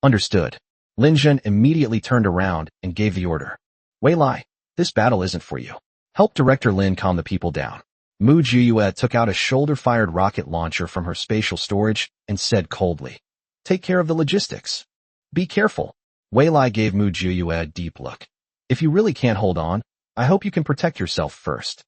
Understood. Lin Zhen immediately turned around and gave the order. Wei Lai, this battle isn't for you. Help Director Lin calm the people down. Mu Jiue took out a shoulder-fired rocket launcher from her spatial storage and said coldly, take care of the logistics. Be careful. Wei Lai gave Mu Jiue a deep look. If you really can't hold on, I hope you can protect yourself first.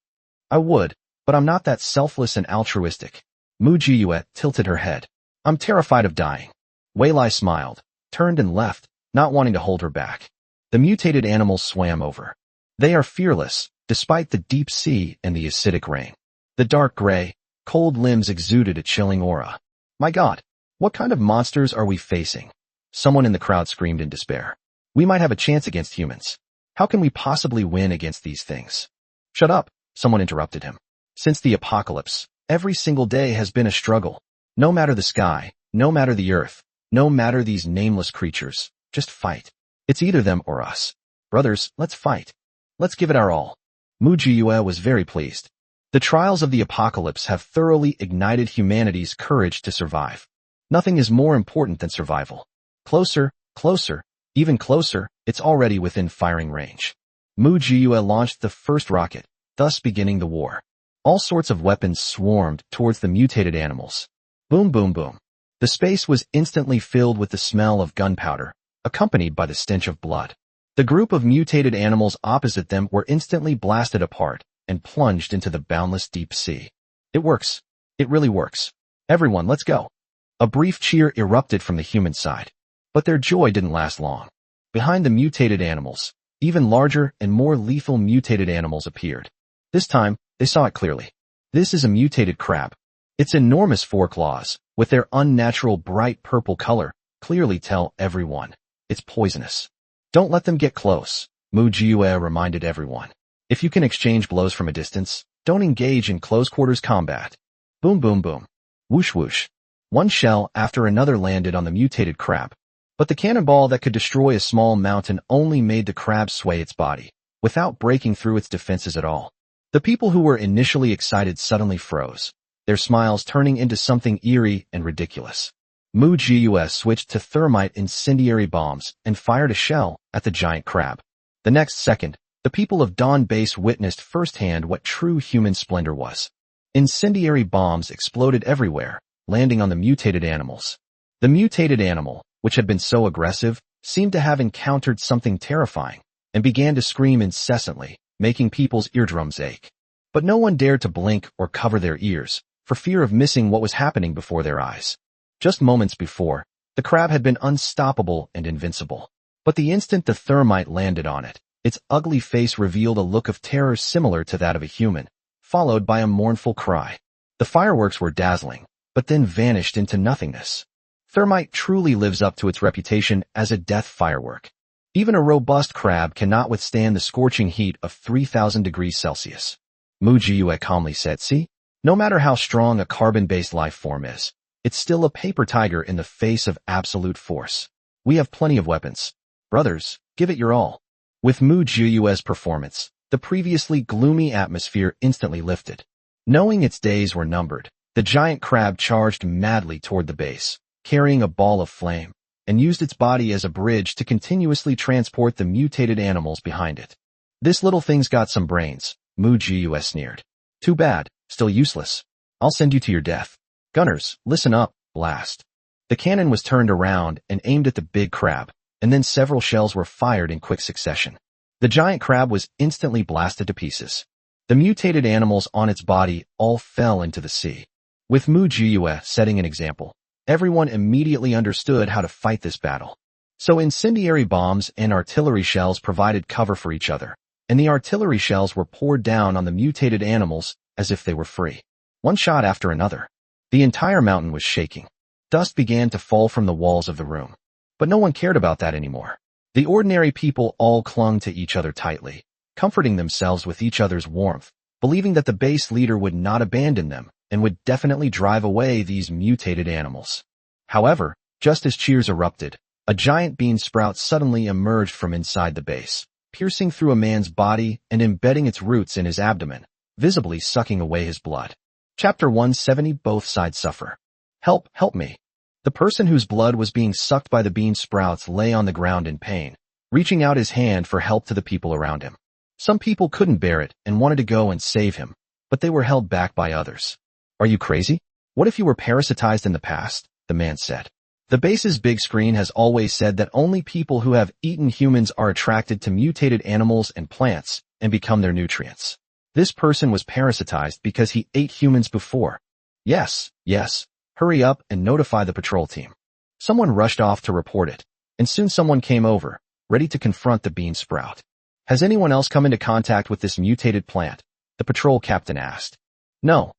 I would, but I'm not that selfless and altruistic. Mu Jiue tilted her head. I'm terrified of dying. Wei Lai smiled, turned and left, not wanting to hold her back. The mutated animals swam over. They are fearless, despite the deep sea and the acidic rain. The dark gray, cold limbs exuded a chilling aura. My God, what kind of monsters are we facing? Someone in the crowd screamed in despair. We might have a chance against humans. How can we possibly win against these things? Shut up, someone interrupted him. Since the apocalypse, every single day has been a struggle. No matter the sky, no matter the earth, no matter these nameless creatures, just fight. It's either them or us. Brothers, let's fight. Let's give it our all. Mu Jiue was very pleased. The trials of the apocalypse have thoroughly ignited humanity's courage to survive. Nothing is more important than survival. Closer, closer, even closer, it's already within firing range. Mu Jiue launched the first rocket, thus beginning the war. All sorts of weapons swarmed towards the mutated animals. Boom, boom, boom. The space was instantly filled with the smell of gunpowder, accompanied by the stench of blood. The group of mutated animals opposite them were instantly blasted apart and plunged into the boundless deep sea. It works. It really works. Everyone, let's go. A brief cheer erupted from the human side. But their joy didn't last long. Behind the mutated animals, even larger and more lethal mutated animals appeared. This time, they saw it clearly. This is a mutated crab. Its enormous foreclaws, with their unnatural bright purple color, clearly tell everyone. It's poisonous. Don't let them get close, Mu Jiue reminded everyone. If you can exchange blows from a distance, don't engage in close-quarters combat. Boom, boom, boom. Whoosh, whoosh. One shell after another landed on the mutated crab. But the cannonball that could destroy a small mountain only made the crab sway its body, without breaking through its defenses at all. The people who were initially excited suddenly froze, their smiles turning into something eerie and ridiculous. Mu Jiue switched to thermite incendiary bombs and fired a shell at the giant crab. The next second, the people of Dawn Base witnessed firsthand what true human splendor was. Incendiary bombs exploded everywhere, landing on the mutated animals. The mutated animal, which had been so aggressive, seemed to have encountered something terrifying, and began to scream incessantly, making people's eardrums ache. But no one dared to blink or cover their ears, for fear of missing what was happening before their eyes. Just moments before, the crab had been unstoppable and invincible. But the instant the thermite landed on it, its ugly face revealed a look of terror similar to that of a human, followed by a mournful cry. The fireworks were dazzling, but then vanished into nothingness. Thermite truly lives up to its reputation as a death firework. Even a robust crab cannot withstand the scorching heat of 3,000 degrees Celsius. Mu Jiue calmly said, see, no matter how strong a carbon-based life form is, it's still a paper tiger in the face of absolute force. We have plenty of weapons. Brothers, give it your all. With Mu Jiue's performance, the previously gloomy atmosphere instantly lifted. Knowing its days were numbered, the giant crab charged madly toward the base, carrying a ball of flame, and used its body as a bridge to continuously transport the mutated animals behind it. This little thing's got some brains, Mu Jiue sneered. Too bad, still useless. I'll send you to your death. Gunners, listen up, blast. The cannon was turned around and aimed at the big crab, and then several shells were fired in quick succession. The giant crab was instantly blasted to pieces. The mutated animals on its body all fell into the sea. With Mu Jiue setting an example, everyone immediately understood how to fight this battle. So incendiary bombs and artillery shells provided cover for each other, and the artillery shells were poured down on the mutated animals as if they were free. One shot after another. The entire mountain was shaking. Dust began to fall from the walls of the room. But no one cared about that anymore. The ordinary people all clung to each other tightly, comforting themselves with each other's warmth, believing that the base leader would not abandon them and would definitely drive away these mutated animals. However, just as cheers erupted, A giant bean sprout suddenly emerged from inside the base, piercing through a man's body and embedding its roots in his abdomen, visibly sucking away his blood. Chapter 170. Both sides suffer. Help, help me. The person whose blood was being sucked by the bean sprouts lay on the ground in pain, reaching out his hand for help to the people around him. Some people couldn't bear it and wanted to go and save him, but they were held back by others. Are you crazy? What if you were parasitized in the past? The man said. The base's big screen has always said that only people who have eaten humans are attracted to mutated animals and plants and become their nutrients. This person was parasitized because he ate humans before. Yes. Hurry up and notify the patrol team. Someone rushed off to report it, and soon someone came over, ready to confront the bean sprout. Has anyone else come into contact with this mutated plant? The patrol captain asked. No,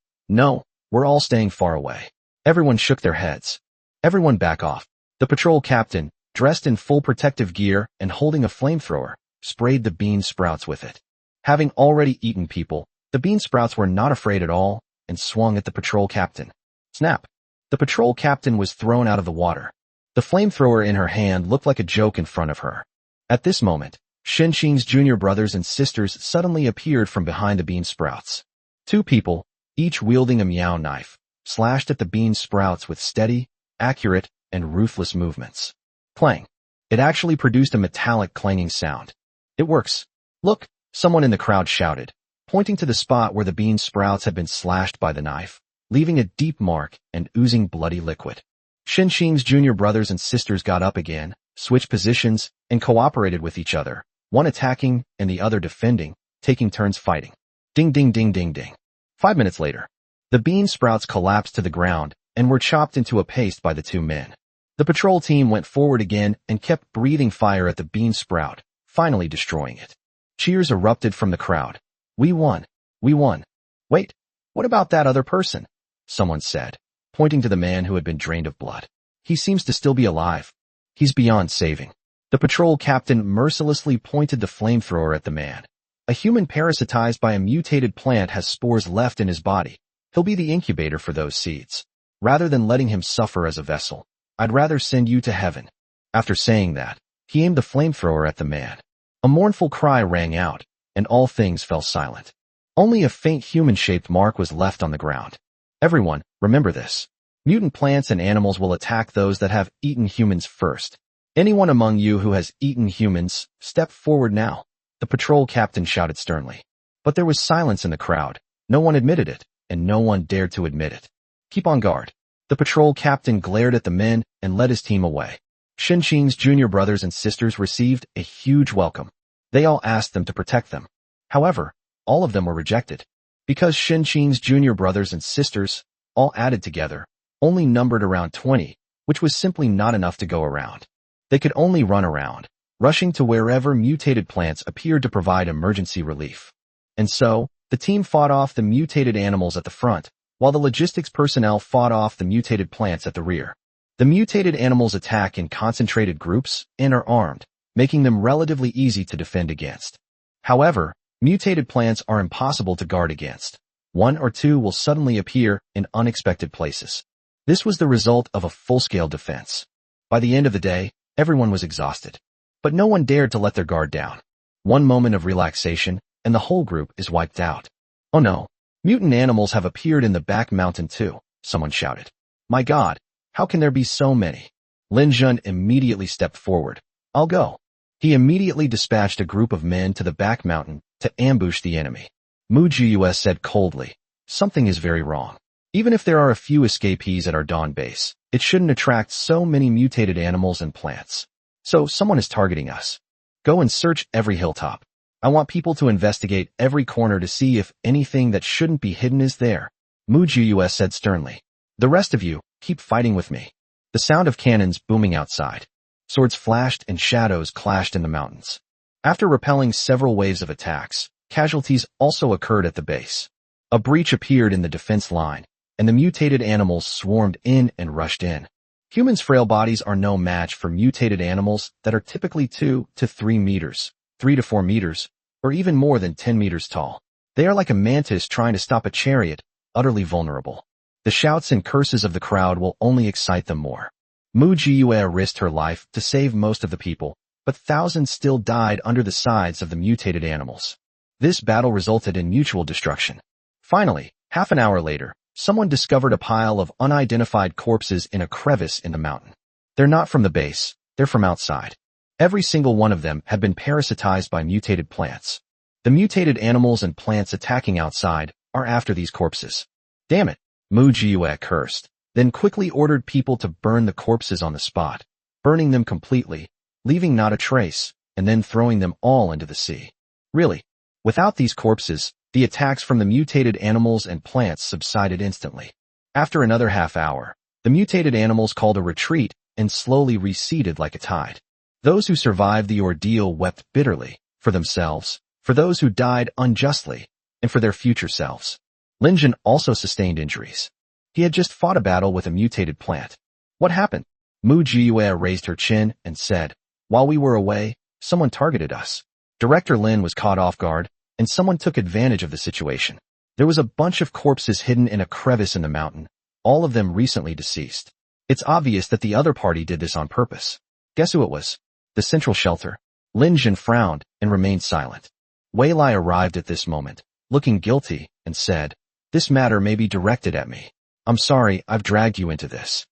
we're all staying far away. Everyone shook their heads. Everyone back off. The patrol captain, dressed in full protective gear and holding a flamethrower, sprayed the bean sprouts with it. Having already eaten people, the bean sprouts were not afraid at all and swung at the patrol captain. Snap! The patrol captain was thrown out of the water. The flamethrower in her hand looked like a joke in front of her. At this moment, Shinxing's junior brothers and sisters suddenly appeared from behind the bean sprouts. Two people, each wielding a meow knife, slashed at the bean sprouts with steady, accurate, and ruthless movements. Clang. It actually produced a metallic clanging sound. It works. Look, someone in the crowd shouted, pointing to the spot where the bean sprouts had been slashed by the knife, leaving a deep mark and oozing bloody liquid. Shinxing's junior brothers and sisters got up again, switched positions, and cooperated with each other, one attacking and the other defending, taking turns fighting. Ding ding ding ding ding. 5 minutes later, the bean sprouts collapsed to the ground and were chopped into a paste by the two men. The patrol team went forward again and kept breathing fire at the bean sprout, finally destroying it. Cheers erupted from the crowd. We won. We won. Wait, what about that other person? Someone said, pointing to the man who had been drained of blood. He seems to still be alive. He's beyond saving. The patrol captain mercilessly pointed the flamethrower at the man. A human parasitized by a mutated plant has spores left in his body. He'll be the incubator for those seeds. Rather than letting him suffer as a vessel, I'd rather send you to heaven. After saying that, he aimed the flamethrower at the man. A mournful cry rang out, and all things fell silent. Only a faint human-shaped mark was left on the ground. Everyone, remember this. Mutant plants and animals will attack those that have eaten humans first. Anyone among you who has eaten humans, step forward now. The patrol captain shouted sternly. But there was silence in the crowd. No one admitted it, and no one dared to admit it. Keep on guard. The patrol captain glared at the men and led his team away. Shinxing's junior brothers and sisters received a huge welcome. They all asked them to protect them. However, all of them were rejected. Because Shinxing's junior brothers and sisters, all added together, only numbered around 20, which was simply not enough to go around. They could only run around, rushing to wherever mutated plants appeared to provide emergency relief. And so, the team fought off the mutated animals at the front, while the logistics personnel fought off the mutated plants at the rear. The mutated animals attack in concentrated groups and are armed, making them relatively easy to defend against. However, mutated plants are impossible to guard against. One or two will suddenly appear in unexpected places. This was the result of a full-scale defense. By the end of the day, everyone was exhausted. But no one dared to let their guard down. One moment of relaxation, and the whole group is wiped out. Oh no, mutant animals have appeared in the back mountain too, someone shouted. My God, how can there be so many? Lin Jun immediately stepped forward. I'll go. He immediately dispatched a group of men to the back mountain to ambush the enemy. Mu Jius said coldly, something is very wrong. Even if there are a few escapees at our Dawn base, it shouldn't attract so many mutated animals and plants. So someone is targeting us. Go and search every hilltop. I want people to investigate every corner to see if anything that shouldn't be hidden is there. Mu Jius said sternly. The rest of you, keep fighting with me. The sound of cannons booming outside. Swords flashed and shadows clashed in the mountains. After repelling several waves of attacks, casualties also occurred at the base. A breach appeared in the defense line, and the mutated animals swarmed in and rushed in. Humans' frail bodies are no match for mutated animals that are typically 2 to 3 meters, 3 to 4 meters, or even more than 10 meters tall. They are like a mantis trying to stop a chariot, utterly vulnerable. The shouts and curses of the crowd will only excite them more. Mu Jiyue risked her life to save most of the people, but thousands still died under the sides of the mutated animals. This battle resulted in mutual destruction. Finally, half an hour later, someone discovered a pile of unidentified corpses in a crevice in the mountain. They're not from the base, they're from outside. Every single one of them had been parasitized by mutated plants. The mutated animals and plants attacking outside are after these corpses. Damn it, Mu Jiyue cursed, then quickly ordered people to burn the corpses on the spot, burning them completely, leaving not a trace, and then throwing them all into the sea. Really, without these corpses, the attacks from the mutated animals and plants subsided instantly. After another half hour, the mutated animals called a retreat and slowly receded like a tide. Those who survived the ordeal wept bitterly, for themselves, for those who died unjustly, and for their future selves. Linjun also sustained injuries. He had just fought a battle with a mutated plant. What happened? Mu Jiyue raised her chin and said, "While we were away, someone targeted us. Director Lin was caught off guard, and someone took advantage of the situation. There was a bunch of corpses hidden in a crevice in the mountain, all of them recently deceased. It's obvious that the other party did this on purpose. Guess who it was? The central shelter." Lin Jin frowned and remained silent. Wei Lai arrived at this moment, looking guilty, and said, "This matter may be directed at me. I'm sorry I've dragged you into this."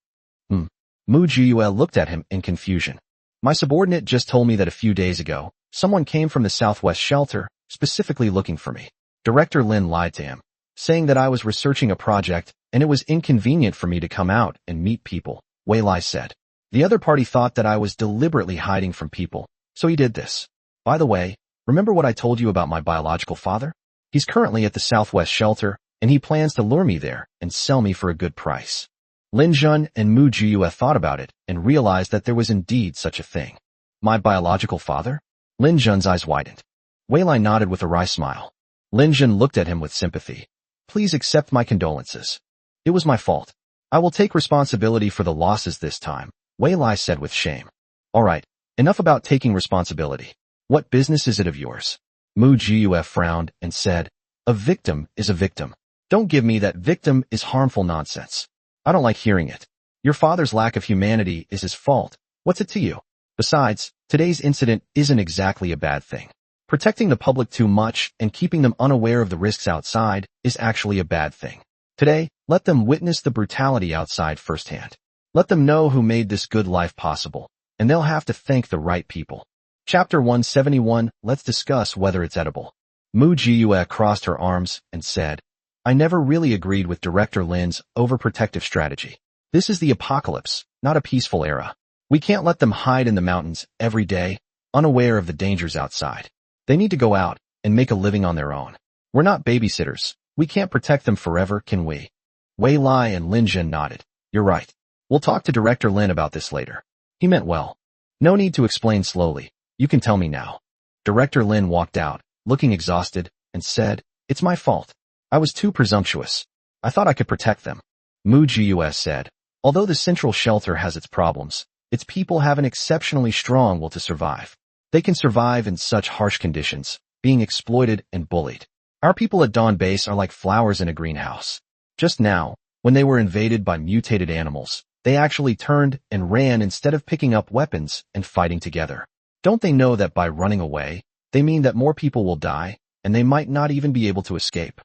Mu Jiyue looked at him in confusion. "My subordinate just told me that a few days ago, someone came from the southwest shelter, specifically looking for me. Director Lin lied to him, saying that I was researching a project and it was inconvenient for me to come out and meet people," Wei Lai said. "The other party thought that I was deliberately hiding from people, so he did this. By the way, remember what I told you about my biological father? He's currently at the southwest shelter, and he plans to lure me there and sell me for a good price." Lin Jun and Mu Jiyue thought about it and realized that there was indeed such a thing. My biological father? Lin Jun's eyes widened. Wei Lai nodded with a wry smile. Lin Jun looked at him with sympathy. "Please accept my condolences. It was my fault. I will take responsibility for the losses this time," Wei Lai said with shame. "All right, enough about taking responsibility. What business is it of yours?" Mu Jiyue frowned and said, "A victim is a victim. Don't give me that victim is harmful nonsense. I don't like hearing it. Your father's lack of humanity is his fault. What's it to you? Besides, today's incident isn't exactly a bad thing. Protecting the public too much and keeping them unaware of the risks outside is actually a bad thing. Today, let them witness the brutality outside firsthand. Let them know who made this good life possible, and they'll have to thank the right people." Chapter 171, Let's discuss whether it's edible. Mu Jiyue crossed her arms and said, "I never really agreed with Director Lin's overprotective strategy. This is the apocalypse, not a peaceful era. We can't let them hide in the mountains every day, unaware of the dangers outside. They need to go out and make a living on their own. We're not babysitters. We can't protect them forever, can we?" Wei Lai and Lin Jin nodded. "You're right. We'll talk to Director Lin about this later. He meant well. No need to explain slowly. You can tell me now." Director Lin walked out, looking exhausted, and said, "It's my fault. I was too presumptuous. I thought I could protect them." Mu Jiyue said, "Although the central shelter has its problems, its people have an exceptionally strong will to survive. They can survive in such harsh conditions, being exploited and bullied. Our people at Dawn Base are like flowers in a greenhouse. Just now, when they were invaded by mutated animals, they actually turned and ran instead of picking up weapons and fighting together. Don't they know that by running away, they mean that more people will die, and they might not even be able to escape?"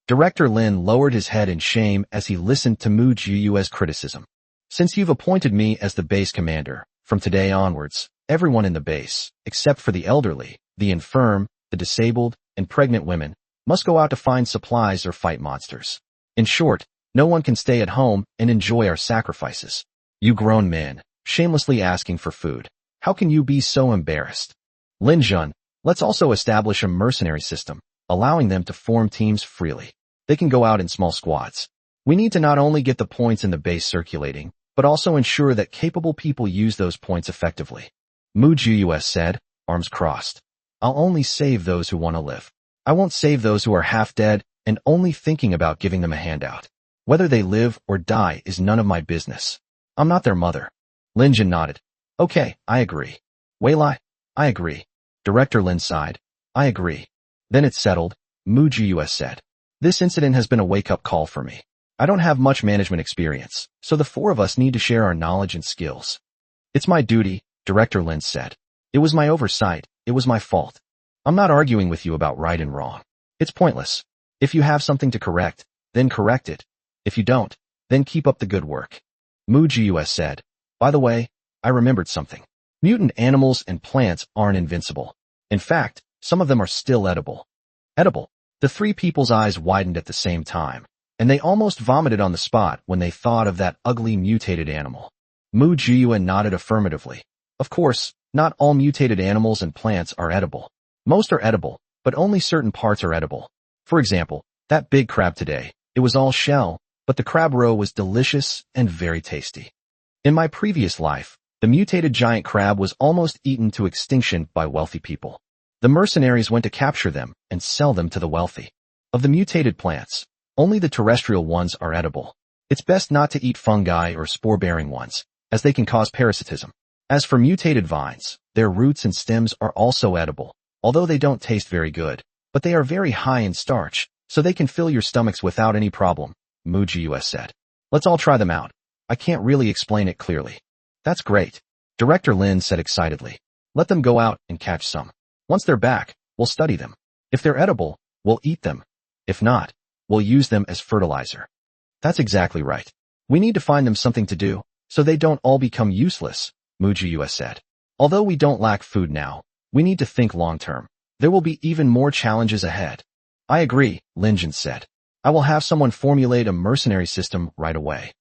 Director Lin lowered his head in shame as he listened to Mu Jiyue's criticism. "Since you've appointed me as the base commander, from today onwards, everyone in the base, except for the elderly, the infirm, the disabled, and pregnant women, must go out to find supplies or fight monsters. In short, no one can stay at home and enjoy our sacrifices. You grown men, shamelessly asking for food. How can you be so embarrassed? Lin Jun, let's also establish a mercenary system, allowing them to form teams freely. They can go out in small squads. We need to not only get the points in the base circulating, but also ensure that capable people use those points effectively." Mu Jiyue said, arms crossed. "I'll only save those who want to live. I won't save those who are half dead and only thinking about giving them a handout. Whether they live or die is none of my business. I'm not their mother." Lin Jin nodded. "Okay, I agree." Wei Lai, "I agree." Director Lin sighed. "I agree." "Then it's settled," Mu Jiyue said. "This incident has been a wake-up call for me. I don't have much management experience, so the four of us need to share our knowledge and skills. It's my duty, Director Lin said. It was my oversight, it was my fault. I'm not arguing with you about right and wrong. It's pointless. If you have something to correct, then correct it. If you don't, then keep up the good work. Mu said. By the way, I remembered something. Mutant animals and plants aren't invincible. In fact, some of them are still edible. Edible. The three people's eyes widened at the same time, and they almost vomited on the spot when they thought of that ugly mutated animal. Mu nodded affirmatively. Of course, not all mutated animals and plants are edible. Most are edible, but only certain parts are edible. For example, that big crab today, it was all shell, but the crab roe was delicious and very tasty. In my previous life, the mutated giant crab was almost eaten to extinction by wealthy people. The mercenaries went to capture them and sell them to the wealthy. Of the mutated plants, only the terrestrial ones are edible. It's best not to eat fungi or spore-bearing ones, as they can cause parasitism. As for mutated vines, their roots and stems are also edible, although they don't taste very good, but they are very high in starch, so they can fill your stomachs without any problem, Mu said. Let's all try them out. I can't really explain it clearly. That's great, Director Lin said excitedly. Let them go out and catch some. Once they're back, we'll study them. If they're edible, we'll eat them. If not, we'll use them as fertilizer. That's exactly right. We need to find them something to do, so they don't all become useless, Mu said. Although we don't lack food now, we need to think long-term. There will be even more challenges ahead. I agree, Linjin said. I will have someone formulate a mercenary system right away.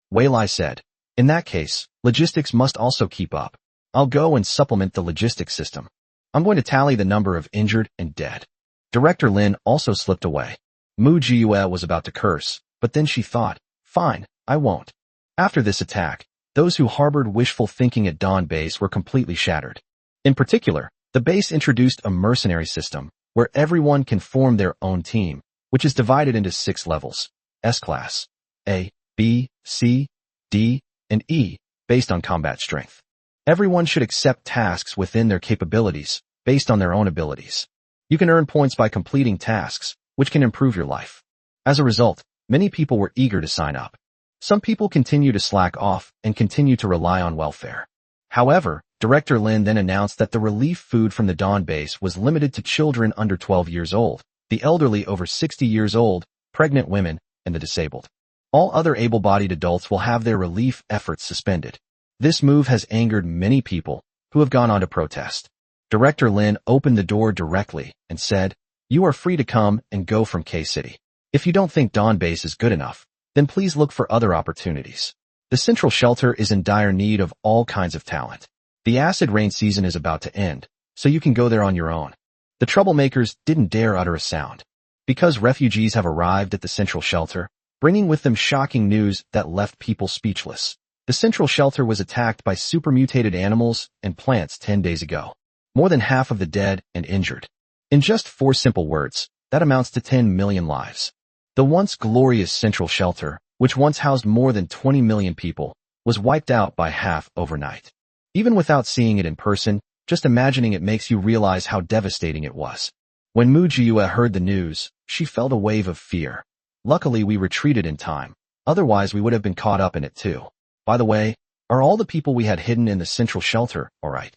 Wei Lai said. In that case, logistics must also keep up. I'll go and supplement the logistics system. I'm going to tally the number of injured and dead. Director Lin also slipped away. Mu was about to curse, but then she thought, fine, I won't. After this attack, those who harbored wishful thinking at Dawn Base were completely shattered. In particular, the base introduced a mercenary system, where everyone can form their own team, which is divided into 6 levels, S-Class, A, B, C, D, and E, based on combat strength. Everyone should accept tasks within their capabilities, based on their own abilities. You can earn points by completing tasks, which can improve your life. As a result, many people were eager to sign up. Some people continue to slack off and continue to rely on welfare. However, Director Lin then announced that the relief food from the Dawn Base was limited to children under 12 years old, the elderly over 60 years old, pregnant women, and the disabled. All other able-bodied adults will have their relief efforts suspended. This move has angered many people, who have gone on to protest. Director Lin opened the door directly and said, "You are free to come and go from K-City. If you don't think Dawn Base is good enough, then please look for other opportunities. The Central Shelter is in dire need of all kinds of talent. The acid rain season is about to end, so you can go there on your own." The troublemakers didn't dare utter a sound. Because refugees have arrived at the Central Shelter, bringing with them shocking news that left people speechless. The Central Shelter was attacked by supermutated animals and plants 10 days ago. More than half of the dead and injured. In just 4 simple words, that amounts to 10 million lives. The once glorious Central Shelter, which once housed more than 20 million people, was wiped out by half overnight. Even without seeing it in person, just imagining it makes you realize how devastating it was. When Mu heard the news, she felt a wave of fear. Luckily we retreated in time, otherwise we would have been caught up in it too. By the way, are all the people we had hidden in the Central Shelter all right?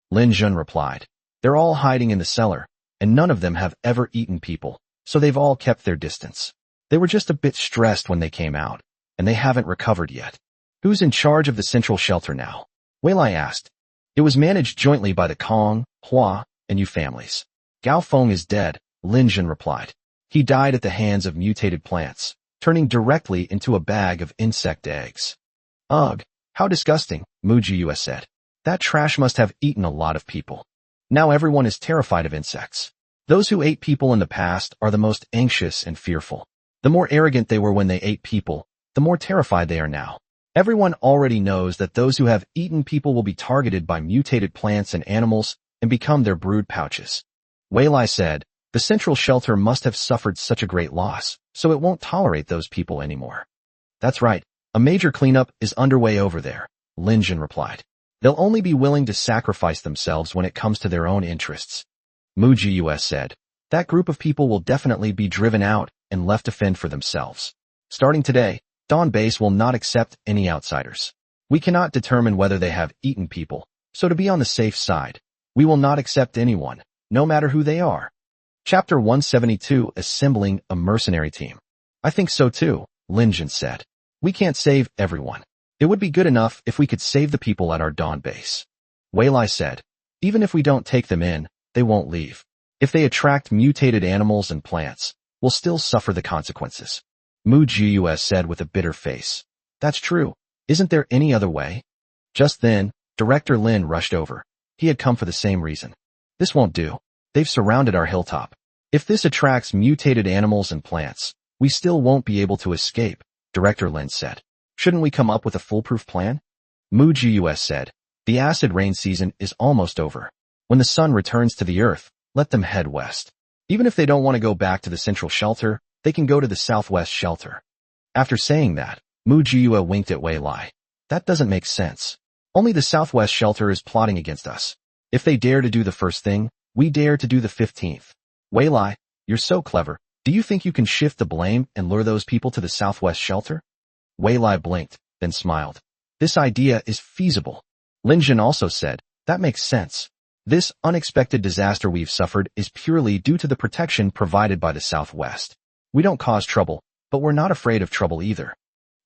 Lin Jun replied. They're all hiding in the cellar, and none of them have ever eaten people, so they've all kept their distance. They were just a bit stressed when they came out, and they haven't recovered yet. Who's in charge of the Central Shelter now? Wei Lai asked. It was managed jointly by the Kong, Hua, and Yu families. Gao Feng is dead, Lin Jun replied. He died at the hands of mutated plants, turning directly into a bag of insect eggs. Ugh, how disgusting, Mu said. That trash must have eaten a lot of people. Now everyone is terrified of insects. Those who ate people in the past are the most anxious and fearful. The more arrogant they were when they ate people, the more terrified they are now. Everyone already knows that those who have eaten people will be targeted by mutated plants and animals and become their brood pouches. Wei Lai said, the Central Shelter must have suffered such a great loss, so it won't tolerate those people anymore. That's right, a major cleanup is underway over there, Lin Jun replied. They'll only be willing to sacrifice themselves when it comes to their own interests. Mu said, that group of people will definitely be driven out and left to fend for themselves. Starting today, Dawn Base will not accept any outsiders. We cannot determine whether they have eaten people, so to be on the safe side, we will not accept anyone, no matter who they are. Chapter 172, Assembling a Mercenary Team. I think so too, Linjin said. We can't save everyone. It would be good enough if we could save the people at our Dawn Base. Wei Lai said. Even if we don't take them in, they won't leave. If they attract mutated animals and plants, we'll still suffer the consequences. Mu Jius said with a bitter face. That's true. Isn't there any other way? Just then, Director Lin rushed over. He had come for the same reason. This won't do. They've surrounded our hilltop. If this attracts mutated animals and plants, we still won't be able to escape, Director Lin said. Shouldn't we come up with a foolproof plan? Mu Jius said. The acid rain season is almost over. When the sun returns to the earth, let them head west. Even if they don't want to go back to the central shelter, they can go to the southwest shelter. After saying that, Mu Jiu winked at Wei Lai. That doesn't make sense. Only the southwest shelter is plotting against us. If they dare to do the first thing, we dare to do the 15th. Wei Lai, you're so clever. Do you think you can shift the blame and lure those people to the southwest shelter? Wei Lai blinked, then smiled. This idea is feasible. Lin Jin also said, that makes sense. This unexpected disaster we've suffered is purely due to the protection provided by the Southwest. We don't cause trouble, but we're not afraid of trouble either.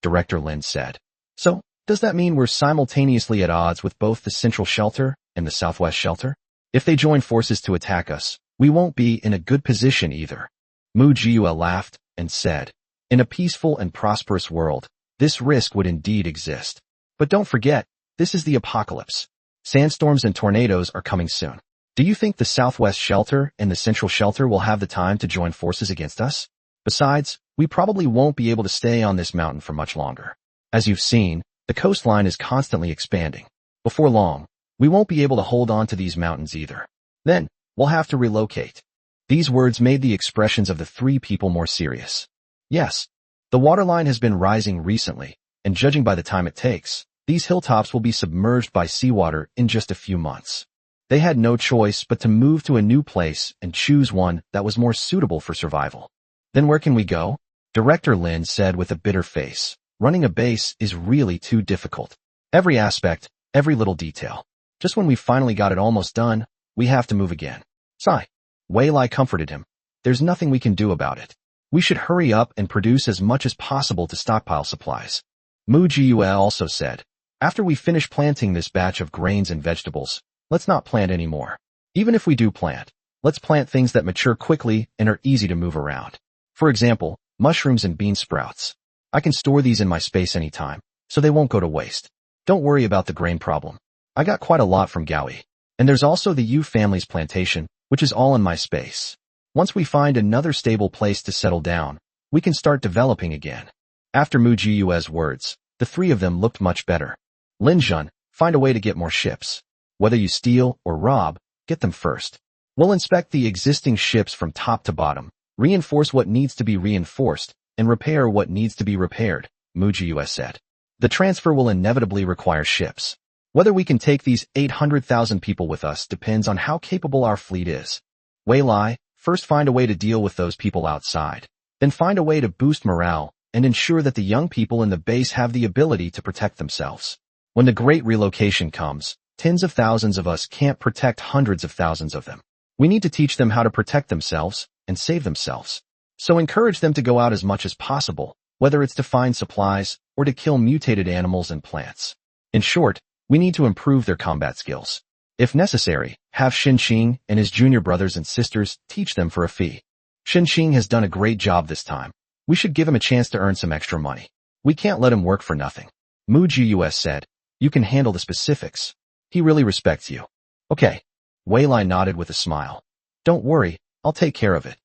Director Lin said. So, does that mean we're simultaneously at odds with both the Central Shelter and the Southwest Shelter? If they join forces to attack us, we won't be in a good position either. Mu Jiua laughed and said, in a peaceful and prosperous world, this risk would indeed exist. But don't forget, this is the apocalypse. Sandstorms and tornadoes are coming soon. Do you think the Southwest Shelter and the Central Shelter will have the time to join forces against us? Besides, we probably won't be able to stay on this mountain for much longer. As you've seen, the coastline is constantly expanding. Before long, we won't be able to hold on to these mountains either. Then, we'll have to relocate. These words made the expressions of the three people more serious. Yes, the waterline has been rising recently, and judging by the time it takes, these hilltops will be submerged by seawater in just a few months. They had no choice but to move to a new place and choose one that was more suitable for survival. Then where can we go? Director Lin said with a bitter face. Running a base is really too difficult. Every aspect, every little detail. Just when we finally got it almost done, we have to move again. Sigh. Wei Lai comforted him. There's nothing we can do about it. We should hurry up and produce as much as possible to stockpile supplies. Mu Jiue also said. After we finish planting this batch of grains and vegetables, let's not plant any more. Even if we do plant, let's plant things that mature quickly and are easy to move around. For example, mushrooms and bean sprouts. I can store these in my space anytime, so they won't go to waste. Don't worry about the grain problem. I got quite a lot from Gaui. And there's also the Yu family's plantation, which is all in my space. Once we find another stable place to settle down, we can start developing again. After Mu Jiue's words, the three of them looked much better. Lin Jun, find a way to get more ships. Whether you steal or rob, get them first. We'll inspect the existing ships from top to bottom, reinforce what needs to be reinforced, and repair what needs to be repaired, Mu Jiue said. The transfer will inevitably require ships. Whether we can take these 800,000 people with us depends on how capable our fleet is. Wei Lai, first find a way to deal with those people outside. Then find a way to boost morale and ensure that the young people in the base have the ability to protect themselves. When the great relocation comes, tens of thousands of us can't protect hundreds of thousands of them. We need to teach them how to protect themselves and save themselves. So encourage them to go out as much as possible, whether it's to find supplies or to kill mutated animals and plants. In short, we need to improve their combat skills. If necessary, have Xinqing and his junior brothers and sisters teach them for a fee. Xinqing has done a great job this time. We should give him a chance to earn some extra money. We can't let him work for nothing. Mu Jius said. You can handle the specifics. He really respects you. Okay. Wei Lai nodded with a smile. Don't worry, I'll take care of it.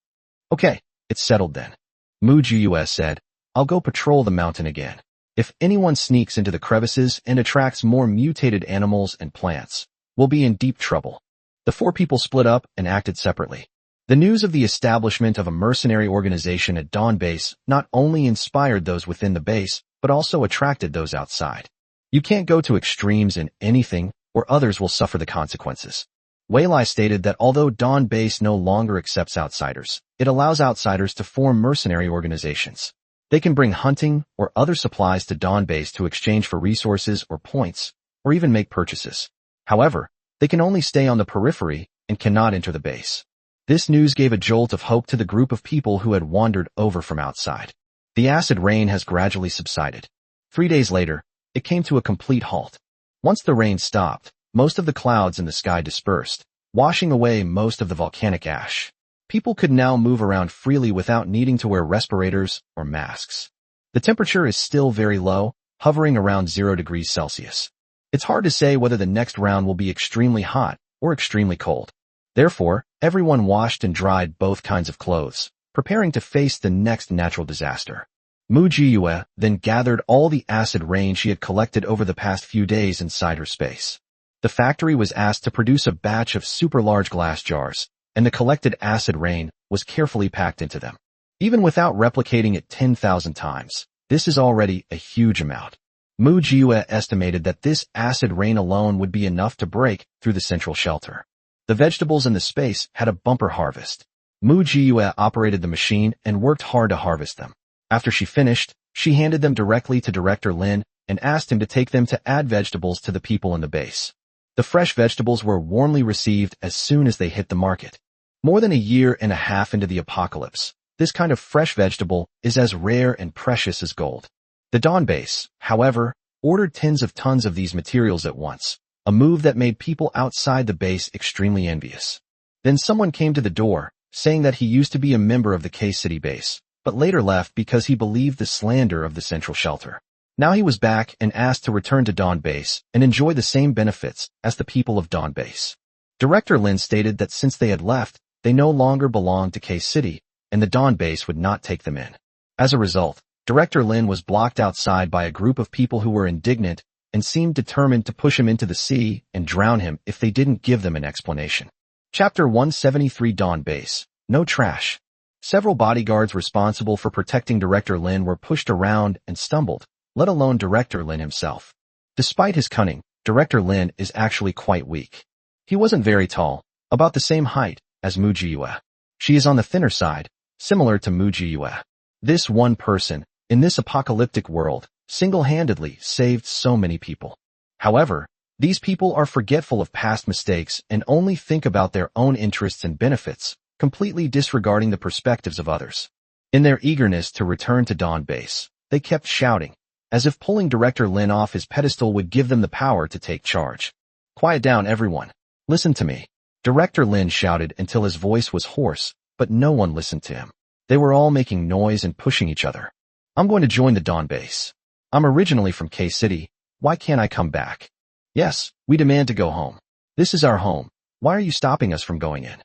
Okay, it's settled then. Mu Jius said, I'll go patrol the mountain again. If anyone sneaks into the crevices and attracts more mutated animals and plants, we'll be in deep trouble. The four people split up and acted separately. The news of the establishment of a mercenary organization at Dawn Base not only inspired those within the base, but also attracted those outside. You can't go to extremes in anything, or others will suffer the consequences. Wei Lai stated that although Dawn Base no longer accepts outsiders, it allows outsiders to form mercenary organizations. They can bring hunting or other supplies to Dawn Base to exchange for resources or points, or even make purchases. However, they can only stay on the periphery and cannot enter the base. This news gave a jolt of hope to the group of people who had wandered over from outside. The acid rain has gradually subsided. 3 days later, it came to a complete halt. Once the rain stopped, most of the clouds in the sky dispersed, washing away most of the volcanic ash. People could now move around freely without needing to wear respirators or masks. The temperature is still very low, hovering around 0 degrees Celsius. It's hard to say whether the next round will be extremely hot or extremely cold. Therefore, everyone washed and dried both kinds of clothes, preparing to face the next natural disaster. Mu Jiyue then gathered all the acid rain she had collected over the past few days inside her space. The factory was asked to produce a batch of super large glass jars, and the collected acid rain was carefully packed into them. Even without replicating it 10,000 times, this is already a huge amount. Mu Jiyue estimated that this acid rain alone would be enough to break through the central shelter. The vegetables in the space had a bumper harvest. Mu Jiyue operated the machine and worked hard to harvest them. After she finished, she handed them directly to Director Lin and asked him to take them to add vegetables to the people in the base. The fresh vegetables were warmly received as soon as they hit the market. More than a year and a half into the apocalypse, this kind of fresh vegetable is as rare and precious as gold. The Dawn Base, however, ordered tens of tons of these materials at once, a move that made people outside the base extremely envious. Then someone came to the door, saying that he used to be a member of the K-City base, but later left because he believed the slander of the central shelter. Now he was back and asked to return to Dawn Base and enjoy the same benefits as the people of Dawn Base. Director Lin stated that since they had left, they no longer belonged to K-City, and the Dawn Base would not take them in. As a result, Director Lin was blocked outside by a group of people who were indignant and seemed determined to push him into the sea and drown him if they didn't give them an explanation. Chapter 173 Dawn Base. No trash. Several bodyguards responsible for protecting Director Lin were pushed around and stumbled, let alone Director Lin himself. Despite his cunning, Director Lin is actually quite weak. He wasn't very tall, about the same height as Mu Jiyue. She is on the thinner side, similar to Mu Jiyue. This one person, in this apocalyptic world, single-handedly saved so many people. However, these people are forgetful of past mistakes and only think about their own interests and benefits, completely disregarding the perspectives of others. In their eagerness to return to Dawn Base, they kept shouting, as if pulling Director Lin off his pedestal would give them the power to take charge. Quiet down, everyone. Listen to me. Director Lin shouted until his voice was hoarse, but no one listened to him. They were all making noise and pushing each other. I'm going to join the Dawn Base. I'm originally from K-City. Why can't I come back? Yes, we demand to go home. This is our home. Why are you stopping us from going in?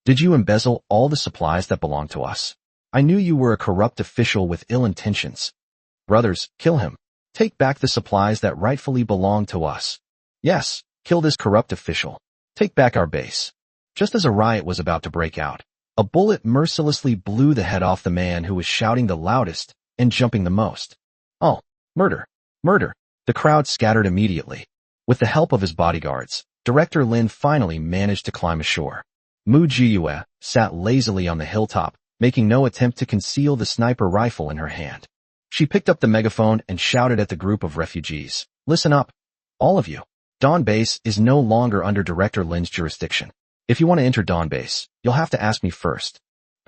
Did you embezzle all the supplies that belong to us? I knew you were a corrupt official with ill intentions. Brothers, kill him. Take back the supplies that rightfully belong to us. Yes, kill this corrupt official. Take back our base. Just as a riot was about to break out, a bullet mercilessly blew the head off the man who was shouting the loudest and jumping the most. Oh, murder! Murder! The crowd scattered immediately. With the help of his bodyguards, Director Lin finally managed to climb ashore. Mu Jiyue sat lazily on the hilltop, making no attempt to conceal the sniper rifle in her hand. She picked up the megaphone and shouted at the group of refugees, "Listen up, all of you. Dawn Base is no longer under Director Lin's jurisdiction. If you want to enter Dawn Base, you'll have to ask me first.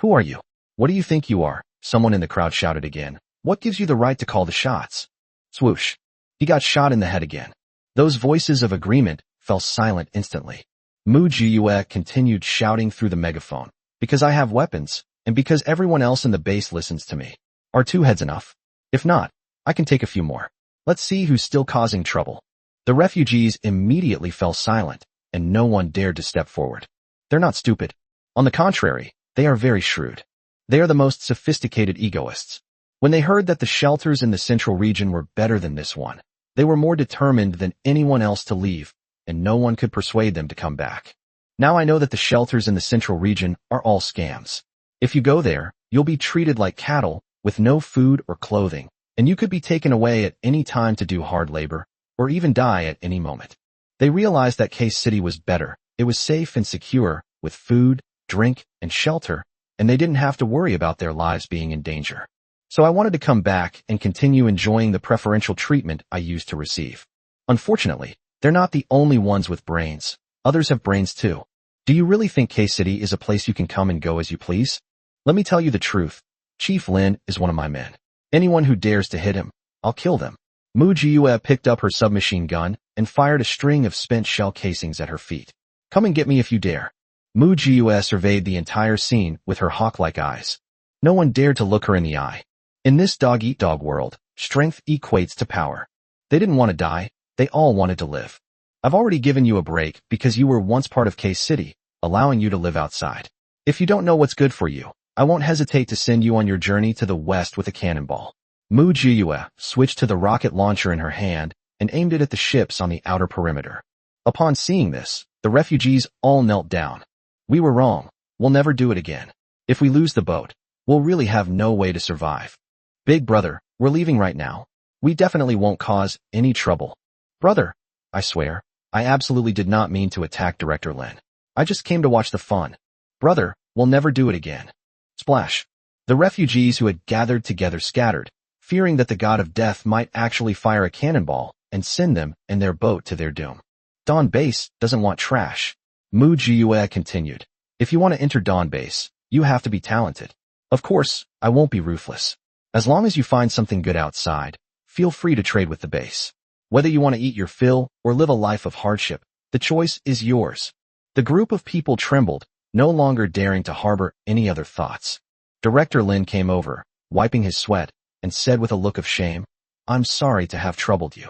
Who are you? What do you think you are?" Someone in the crowd shouted again. "What gives you the right to call the shots?" Swoosh. He got shot in the head again. Those voices of agreement fell silent instantly. Mu Jiyue continued shouting through the megaphone, "Because I have weapons, and because everyone else in the base listens to me. Are 2 heads enough? If not, I can take a few more. Let's see who's still causing trouble." The refugees immediately fell silent, and no one dared to step forward. They're not stupid. On the contrary, they are very shrewd. They are the most sophisticated egoists. When they heard that the shelters in the central region were better than this one, they were more determined than anyone else to leave, and no one could persuade them to come back. Now I know that the shelters in the central region are all scams. If you go there, you'll be treated like cattle, with no food or clothing, and you could be taken away at any time to do hard labor, or even die at any moment. They realized that K-City was better. It was safe and secure, with food, drink, and shelter, and they didn't have to worry about their lives being in danger. So I wanted to come back and continue enjoying the preferential treatment I used to receive. Unfortunately, they're not the only ones with brains. Others have brains too. Do you really think K-City is a place you can come and go as you please? Let me tell you the truth. Chief Lin is one of my men. Anyone who dares to hit him, I'll kill them. Mu Jiyue picked up her submachine gun and fired a string of spent shell casings at her feet. Come and get me if you dare. Mu Jiyue surveyed the entire scene with her hawk-like eyes. No one dared to look her in the eye. In this dog-eat-dog world, strength equates to power. They didn't want to die, they all wanted to live. I've already given you a break because you were once part of K-City, allowing you to live outside. If you don't know what's good for you, I won't hesitate to send you on your journey to the west with a cannonball. Mu Jiyue switched to the rocket launcher in her hand and aimed it at the ships on the outer perimeter. Upon seeing this, the refugees all knelt down. We were wrong. We'll never do it again. If we lose the boat, we'll really have no way to survive. Big brother, we're leaving right now. We definitely won't cause any trouble. Brother, I swear, I absolutely did not mean to attack Director Lin. I just came to watch the fun. Brother, we'll never do it again. Splash. The refugees who had gathered together scattered, fearing that the god of death might actually fire a cannonball and send them and their boat to their doom. Dawn Base doesn't want trash. Mu Jiyue continued. If you want to enter Dawn Base, you have to be talented. Of course, I won't be ruthless. As long as you find something good outside, feel free to trade with the base. Whether you want to eat your fill or live a life of hardship, the choice is yours. The group of people trembled, no longer daring to harbor any other thoughts. Director Lin came over, wiping his sweat, and said with a look of shame, I'm sorry to have troubled you.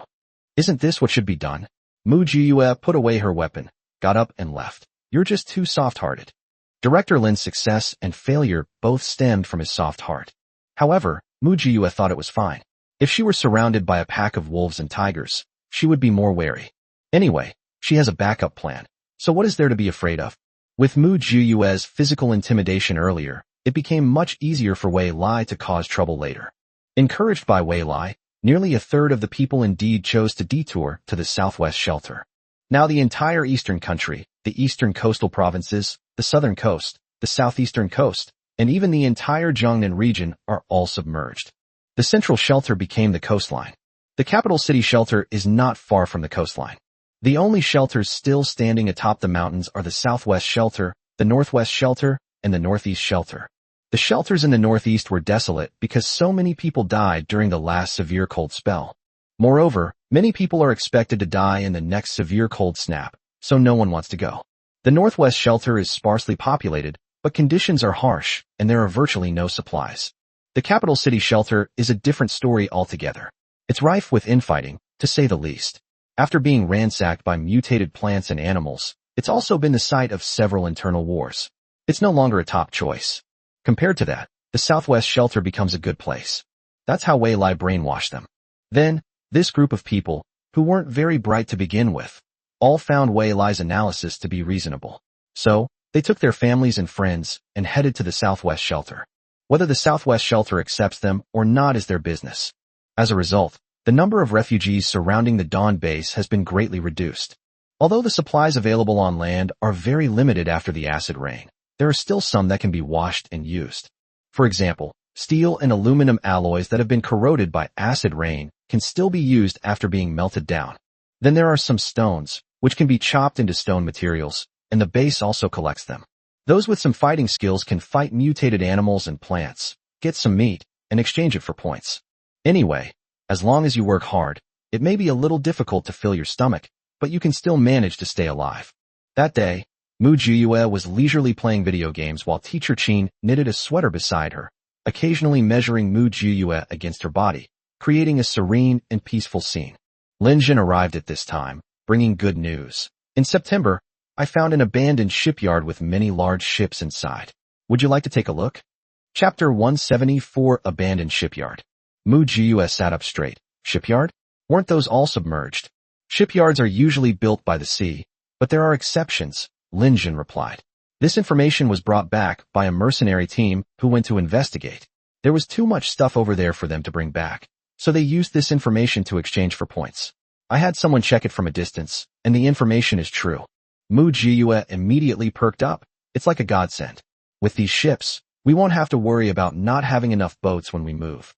Isn't this what should be done? Mu Jiyue put away her weapon, got up and left. You're just too soft-hearted. Director Lin's success and failure both stemmed from his soft heart. However, Mu Jiyue thought it was fine. If she were surrounded by a pack of wolves and tigers, she would be more wary. Anyway, she has a backup plan. So what is there to be afraid of? With Mu Jiyue's physical intimidation earlier, it became much easier for Wei Lai to cause trouble later. Encouraged by Wei Lai, nearly a third of the people indeed chose to detour to the southwest shelter. Now the entire eastern country, the eastern coastal provinces, the southern coast, the southeastern coast, and even the entire Jiangnan region are all submerged. The central shelter became the coastline. The capital city shelter is not far from the coastline. The only shelters still standing atop the mountains are the southwest shelter, the northwest shelter, and the northeast shelter. The shelters in the northeast were desolate because so many people died during the last severe cold spell. Moreover, many people are expected to die in the next severe cold snap, so no one wants to go. The northwest shelter is sparsely populated, but conditions are harsh, and there are virtually no supplies. The capital city shelter is a different story altogether. It's rife with infighting, to say the least. After being ransacked by mutated plants and animals, it's also been the site of several internal wars. It's no longer a top choice. Compared to that, the southwest shelter becomes a good place. That's how Wei Lai brainwashed them. Then, this group of people, who weren't very bright to begin with, all found Wei Lai's analysis to be reasonable. So, they took their families and friends and headed to the southwest shelter. Whether the southwest shelter accepts them or not is their business. As a result, the number of refugees surrounding the Dawn base has been greatly reduced. Although the supplies available on land are very limited after the acid rain, there are still some that can be washed and used. For example, steel and aluminum alloys that have been corroded by acid rain can still be used after being melted down. Then there are some stones, which can be chopped into stone materials, and the base also collects them. Those with some fighting skills can fight mutated animals and plants, get some meat, and exchange it for points. Anyway, as long as you work hard, it may be a little difficult to fill your stomach, but you can still manage to stay alive. That day, Mu Jiyue was leisurely playing video games while Teacher Qin knitted a sweater beside her, occasionally measuring Mu Jiyue against her body, creating a serene and peaceful scene. Lin Jin arrived at this time, bringing good news. In September, I found an abandoned shipyard with many large ships inside. Would you like to take a look? Chapter 174 Abandoned Shipyard. Mu Jiyue sat up straight. Shipyard? Weren't those all submerged? Shipyards are usually built by the sea, but there are exceptions, Lin Jin replied. This information was brought back by a mercenary team who went to investigate. There was too much stuff over there for them to bring back, so they used this information to exchange for points. I had someone check it from a distance, and the information is true. Mu Jiyue immediately perked up. It's like a godsend. With these ships, We won't have to worry about not having enough boats when we move.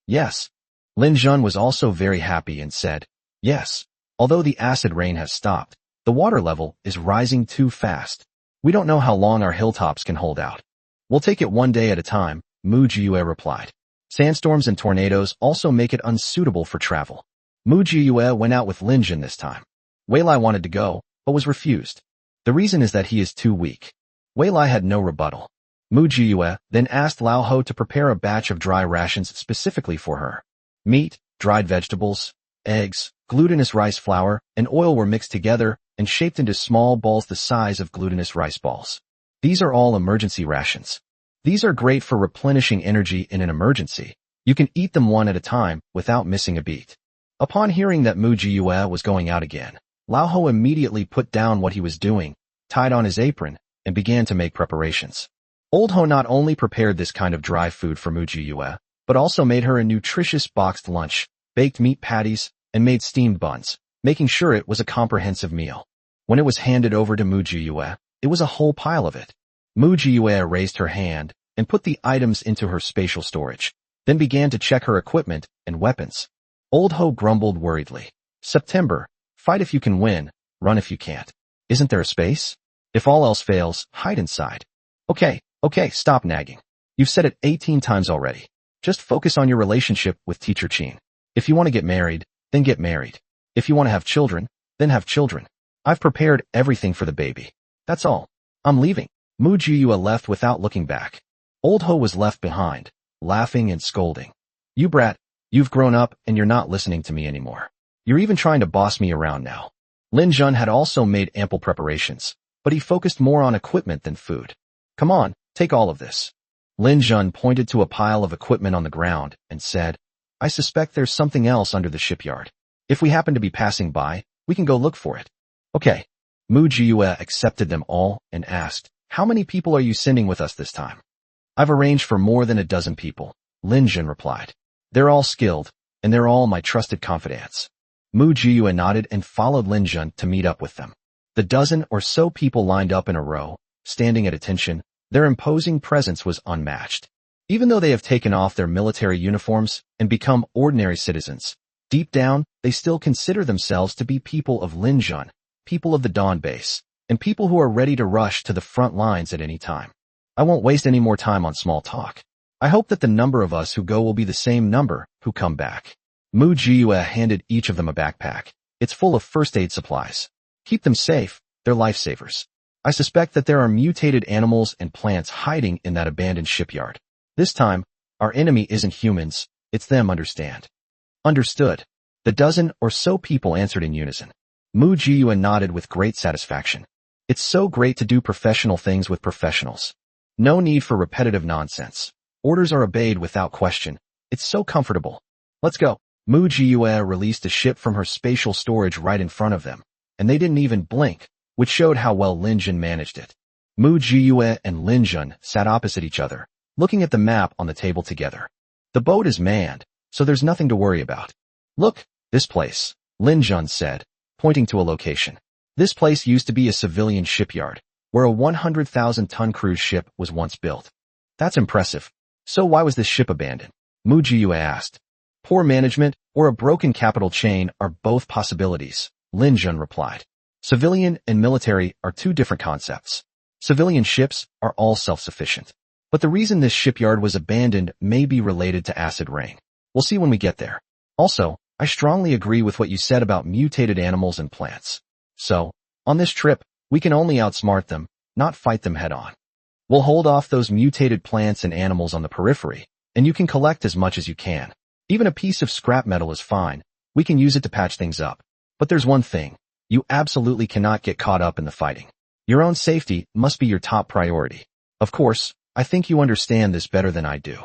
Yes. Lin Jun was also very happy and said, yes. Although the acid rain has stopped, the water level is rising too fast. We don't know how long our hilltops can hold out. We'll take it one day at a time, Mu Jiyue replied. Sandstorms and tornadoes also make it unsuitable for travel. Mu Jiyue went out with Lin Jun this time. Wei Lai wanted to go, but was refused. The reason is that he is too weak. Wei Lai had no rebuttal. Mu Jiyue then asked Lao Ho to prepare a batch of dry rations specifically for her. Meat, dried vegetables, eggs, glutinous rice flour, and oil were mixed together and shaped into small balls the size of glutinous rice balls. These are all emergency rations. These are great for replenishing energy in an emergency. You can eat them one at a time without missing a beat. Upon hearing that Mu Jiyue was going out again, Lao Ho immediately put down what he was doing, tied on his apron, and began to make preparations. Old Ho not only prepared this kind of dry food for Mu Jiyue, but also made her a nutritious boxed lunch, baked meat patties, and made steamed buns, making sure it was a comprehensive meal. When it was handed over to Mu Jiyue, it was a whole pile of it. Mu Jiyue raised her hand and put the items into her spatial storage, then began to check her equipment and weapons. Old Ho grumbled worriedly. September, fight if you can win, run if you can't. Isn't there a space? If all else fails, hide inside. Okay, stop nagging. You've said it 18 times already. Just focus on your relationship with Teacher Chin. If you want to get married, then get married. If you want to have children, then have children. I've prepared everything for the baby. That's all. I'm leaving. Mu Jiyue left without looking back. Old Ho was left behind, laughing and scolding. You brat, you've grown up and you're not listening to me anymore. You're even trying to boss me around now. Lin Jun had also made ample preparations, but he focused more on equipment than food. Come on, take all of this. Lin Jun pointed to a pile of equipment on the ground and said, I suspect there's something else under the shipyard. If we happen to be passing by, we can go look for it. Okay. Mu Jiyue accepted them all and asked, how many people are you sending with us this time? I've arranged for more than a dozen people, Lin Jun replied. They're all skilled, and they're all my trusted confidants. Mu Jiyue nodded and followed Lin Jun to meet up with them. The dozen or so people lined up in a row, standing at attention, their imposing presence was unmatched. Even though they have taken off their military uniforms and become ordinary citizens, deep down, they still consider themselves to be people of Lin Jun, people of the Dawn base, and people who are ready to rush to the front lines at any time. I won't waste any more time on small talk. I hope that the number of us who go will be the same number who come back. Mu Jiyue handed each of them a backpack. It's full of first aid supplies. Keep them safe, they're lifesavers. I suspect that there are mutated animals and plants hiding in that abandoned shipyard. This time, our enemy isn't humans, it's them, understand? Understood. The dozen or so people answered in unison. Mu Jiyue nodded with great satisfaction. It's so great to do professional things with professionals. No need for repetitive nonsense. Orders are obeyed without question. It's so comfortable. Let's go. Mu Jiyue released a ship from her spatial storage right in front of them, and they didn't even blink, which showed how well Lin Jun managed it. Mu Jiyue and Lin Jun sat opposite each other, looking at the map on the table together. The boat is manned, so there's nothing to worry about. Look, this place, Lin Jun said, pointing to a location. This place used to be a civilian shipyard, where a 100,000-ton cruise ship was once built. That's impressive. So why was this ship abandoned? Mu Jiyue asked. Poor management or a broken capital chain are both possibilities, Lin Jun replied. Civilian and military are two different concepts. Civilian ships are all self-sufficient. But the reason this shipyard was abandoned may be related to acid rain. We'll see when we get there. Also, I strongly agree with what you said about mutated animals and plants. So, on this trip, we can only outsmart them, not fight them head-on. We'll hold off those mutated plants and animals on the periphery, and you can collect as much as you can. Even a piece of scrap metal is fine. We can use it to patch things up. But there's one thing. You absolutely cannot get caught up in the fighting. Your own safety must be your top priority. Of course, I think you understand this better than I do.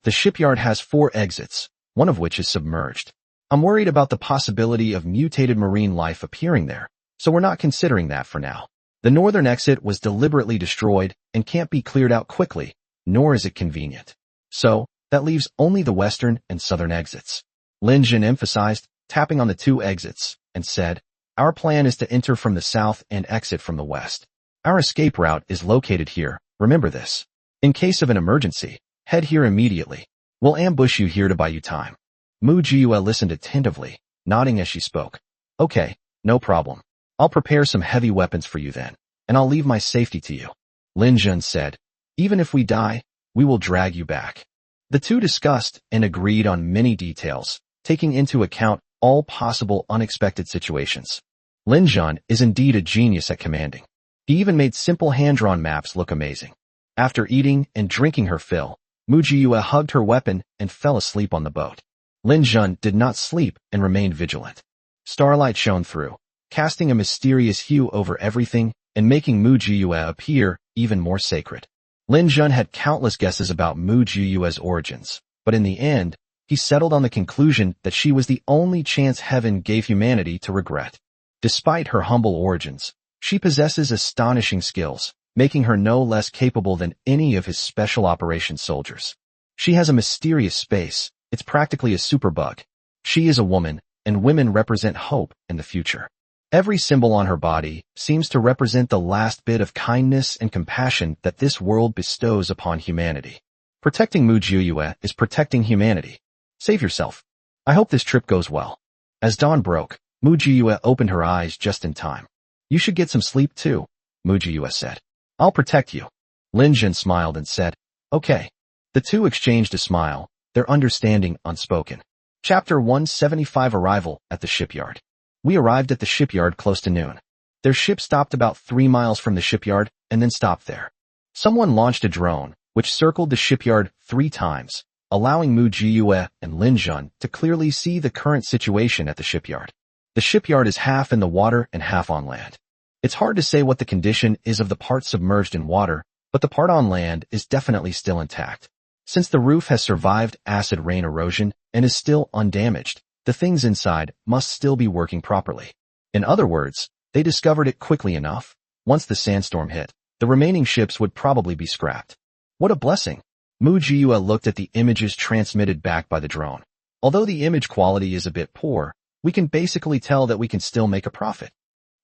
The shipyard has 4 exits, one of which is submerged. I'm worried about the possibility of mutated marine life appearing there, so we're not considering that for now. The northern exit was deliberately destroyed and can't be cleared out quickly, nor is it convenient. So, that leaves only the western and southern exits. Lin Jun emphasized, tapping on the 2 exits, and said, Our plan is to enter from the south and exit from the west. Our escape route is located here, remember this. In case of an emergency, head here immediately. We'll ambush you here to buy you time. Mu Jiue listened attentively, nodding as she spoke. Okay, no problem. I'll prepare some heavy weapons for you then, and I'll leave my safety to you. Lin Jun said, even if we die, we will drag you back. The two discussed and agreed on many details, taking into account all possible unexpected situations. Lin Jun is indeed a genius at commanding. He even made simple hand-drawn maps look amazing. After eating and drinking her fill, Mu Jiue hugged her weapon and fell asleep on the boat. Lin Jun did not sleep and remained vigilant. Starlight shone through, casting a mysterious hue over everything and making Mu Jiue appear even more sacred. Lin Jun had countless guesses about Mu Jiue's origins, but in the end, he settled on the conclusion that she was the only chance heaven gave humanity to regret. Despite her humble origins, she possesses astonishing skills, making her no less capable than any of his special operations soldiers. She has a mysterious space. It's practically a superbug. She is a woman, and women represent hope and the future. Every symbol on her body seems to represent the last bit of kindness and compassion that this world bestows upon humanity. Protecting Mu Jiue is protecting humanity. Save yourself. I hope this trip goes well. As dawn broke, Mu Jiue opened her eyes just in time. You should get some sleep too, Mu Jiue said. I'll protect you. Lin Jun smiled and said, okay. The two exchanged a smile, their understanding unspoken. Chapter 175 Arrival at the Shipyard. We arrived at the shipyard close to noon. Their ship stopped about 3 miles from the shipyard and then stopped there. Someone launched a drone, which circled the shipyard 3 times, allowing Mu Jiue and Lin Jun to clearly see the current situation at the shipyard. The shipyard is half in the water and half on land. It's hard to say what the condition is of the part submerged in water, but the part on land is definitely still intact. Since the roof has survived acid rain erosion and is still undamaged, the things inside must still be working properly. In other words, they discovered it quickly enough. Once the sandstorm hit, the remaining ships would probably be scrapped. What a blessing! Mu Jiue looked at the images transmitted back by the drone. Although the image quality is a bit poor, we can basically tell that we can still make a profit.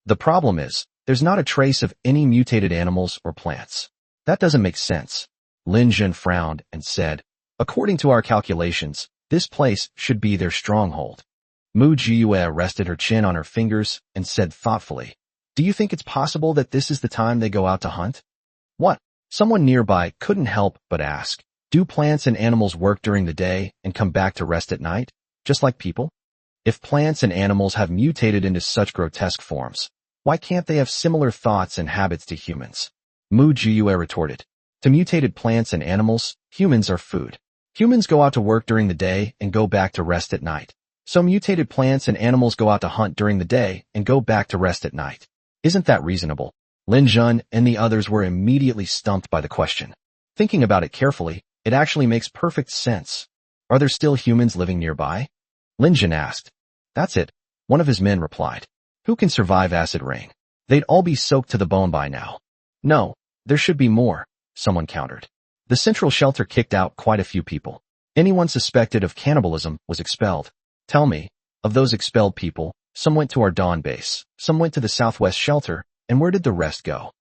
The problem is, there's not a trace of any mutated animals or plants. That doesn't make sense. Lin Jun frowned and said, according to our calculations, this place should be their stronghold. Mu Jiue rested her chin on her fingers and said thoughtfully, do you think it's possible that this is the time they go out to hunt? What? Someone nearby couldn't help but ask, do plants and animals work during the day and come back to rest at night, just like people? If plants and animals have mutated into such grotesque forms, why can't they have similar thoughts and habits to humans? Mu Jiue retorted, to mutated plants and animals, humans are food. Humans go out to work during the day and go back to rest at night. So mutated plants and animals go out to hunt during the day and go back to rest at night. Isn't that reasonable? Lin Jun and the others were immediately stumped by the question. Thinking about it carefully, it actually makes perfect sense. Are there still humans living nearby? Lin Jun asked. That's it, one of his men replied. Who can survive acid rain? They'd all be soaked to the bone by now. No, there should be more, someone countered. The central shelter kicked out quite a few people. Anyone suspected of cannibalism was expelled. Tell me, of those expelled people, some went to our dawn base, some went to the southwest shelter, and where did the rest go?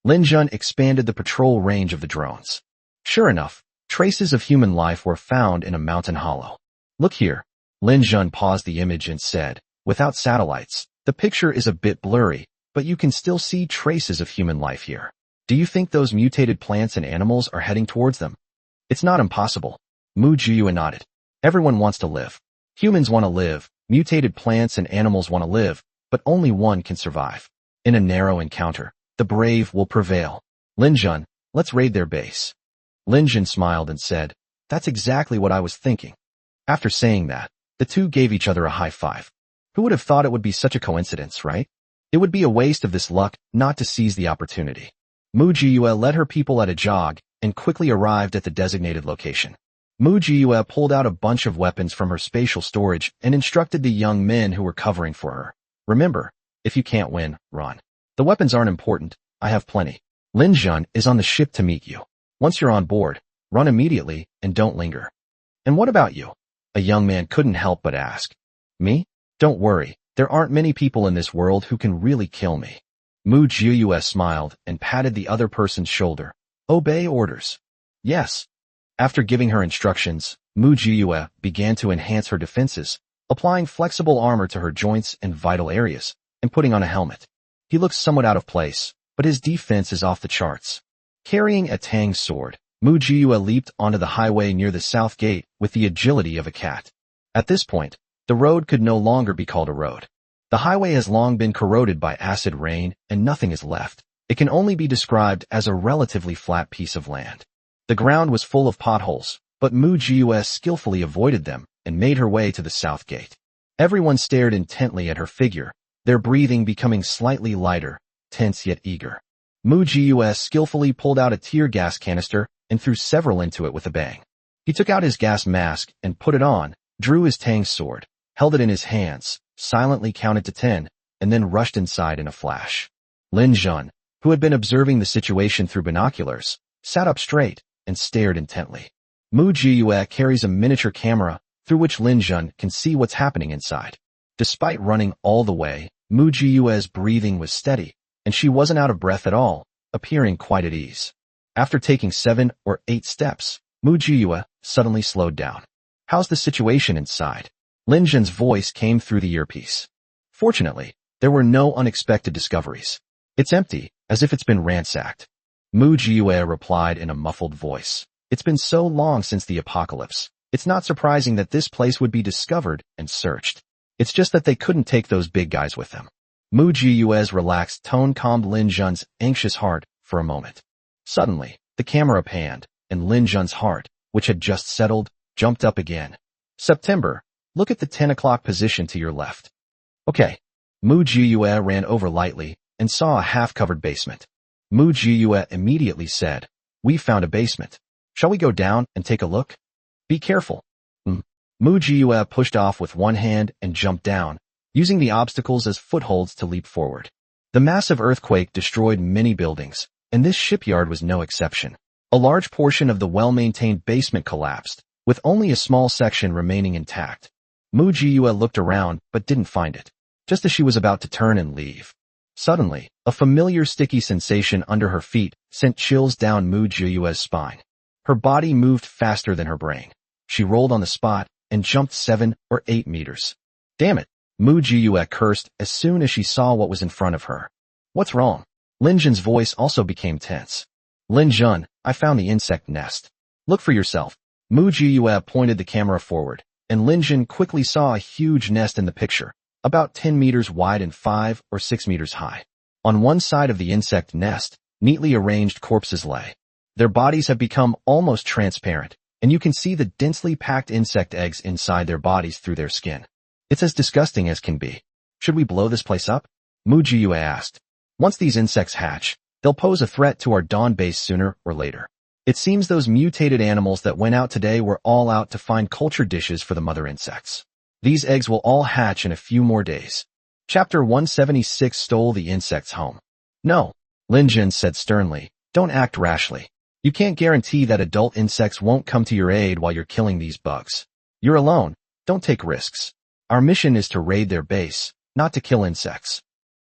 Lin Jun expanded the patrol range of the drones. Sure enough, traces of human life were found in a mountain hollow. Look here. Lin Jun paused the image and said, without satellites, the picture is a bit blurry, but you can still see traces of human life here. Do you think those mutated plants and animals are heading towards them? It's not impossible. Mu Jiue nodded. Everyone wants to live. Humans want to live, mutated plants and animals want to live, but only one can survive. In a narrow encounter, the brave will prevail. Lin Jun, let's raid their base. Lin Jun smiled and said, that's exactly what I was thinking. After saying that, the two gave each other a high five. Who would have thought it would be such a coincidence, right? It would be a waste of this luck not to seize the opportunity. Mu Jiue led her people at a jog and quickly arrived at the designated location. Mu Jiue pulled out a bunch of weapons from her spatial storage and instructed the young men who were covering for her. Remember, if you can't win, run. The weapons aren't important, I have plenty. Lin Jun is on the ship to meet you. Once you're on board, run immediately and don't linger. And what about you? A young man couldn't help but ask. Me? Don't worry, there aren't many people in this world who can really kill me. Mu Jiue smiled and patted the other person's shoulder. Obey orders. Yes. After giving her instructions, Mu Jiyue began to enhance her defenses, applying flexible armor to her joints and vital areas, and putting on a helmet. He looks somewhat out of place, but his defense is off the charts. Carrying a Tang sword, Mu Jiyue leaped onto the highway near the south gate with the agility of a cat. At this point, the road could no longer be called a road. The highway has long been corroded by acid rain and nothing is left. It can only be described as a relatively flat piece of land. The ground was full of potholes, but Mu Jiyue skillfully avoided them and made her way to the south gate. Everyone stared intently at her figure, their breathing becoming slightly lighter, tense yet eager. Mu Jiyue skillfully pulled out a tear gas canister and threw several into it with a bang. He took out his gas mask and put it on, drew his Tang sword, held it in his hands, silently counted to 10, and then rushed inside in a flash. Lin Jun, who had been observing the situation through binoculars, sat up straight and stared intently. Mu Jiyue carries a miniature camera through which Lin Jun can see what's happening inside. Despite running all the way, Mu Jiyue's breathing was steady, and she wasn't out of breath at all, appearing quite at ease. After taking 7 or 8 steps, Mu Jiyue suddenly slowed down. How's the situation inside? Lin Jun's voice came through the earpiece. Fortunately, there were no unexpected discoveries. It's empty, as if it's been ransacked. Mu Jiyue replied in a muffled voice. It's been so long since the apocalypse. It's not surprising that this place would be discovered and searched. It's just that they couldn't take those big guys with them. Mu Jiyue's relaxed tone calmed Lin Jun's anxious heart for a moment. Suddenly, the camera panned, and Lin Jun's heart, which had just settled, jumped up again. September, look at the 10 o'clock position to your left. Okay. Mu Jiyue ran over lightly and saw a half-covered basement. Mu Jiyue immediately said, "We found a basement. Shall we go down and take a look? Be careful." Mu Jiyue pushed off with one hand and jumped down, using the obstacles as footholds to leap forward. The massive earthquake destroyed many buildings, and this shipyard was no exception. A large portion of the well-maintained basement collapsed, with only a small section remaining intact. Mu Jiyue looked around but didn't find it, just as she was about to turn and leave. Suddenly, a familiar sticky sensation under her feet sent chills down Mu Jiyue's spine. Her body moved faster than her brain. She rolled on the spot and jumped 7 or 8 meters. Damn it, Mu Jiyue cursed as soon as she saw what was in front of her. What's wrong? Lin Jun's voice also became tense. Lin Jun, I found the insect nest. Look for yourself. Mu Jiyue pointed the camera forward, and Lin Jun quickly saw a huge nest in the picture, about 10 meters wide and 5 or 6 meters high. On one side of the insect nest, neatly arranged corpses lay. Their bodies have become almost transparent, and you can see the densely packed insect eggs inside their bodies through their skin. It's as disgusting as can be. Should we blow this place up? Mu Jiyue asked. Once these insects hatch, they'll pose a threat to our dawn base sooner or later. It seems those mutated animals that went out today were all out to find culture dishes for the mother insects. These eggs will all hatch in a few more days. Chapter 176 stole the insects home. No, Lin Jun said sternly, don't act rashly. You can't guarantee that adult insects won't come to your aid while you're killing these bugs. You're alone, don't take risks. Our mission is to raid their base, not to kill insects.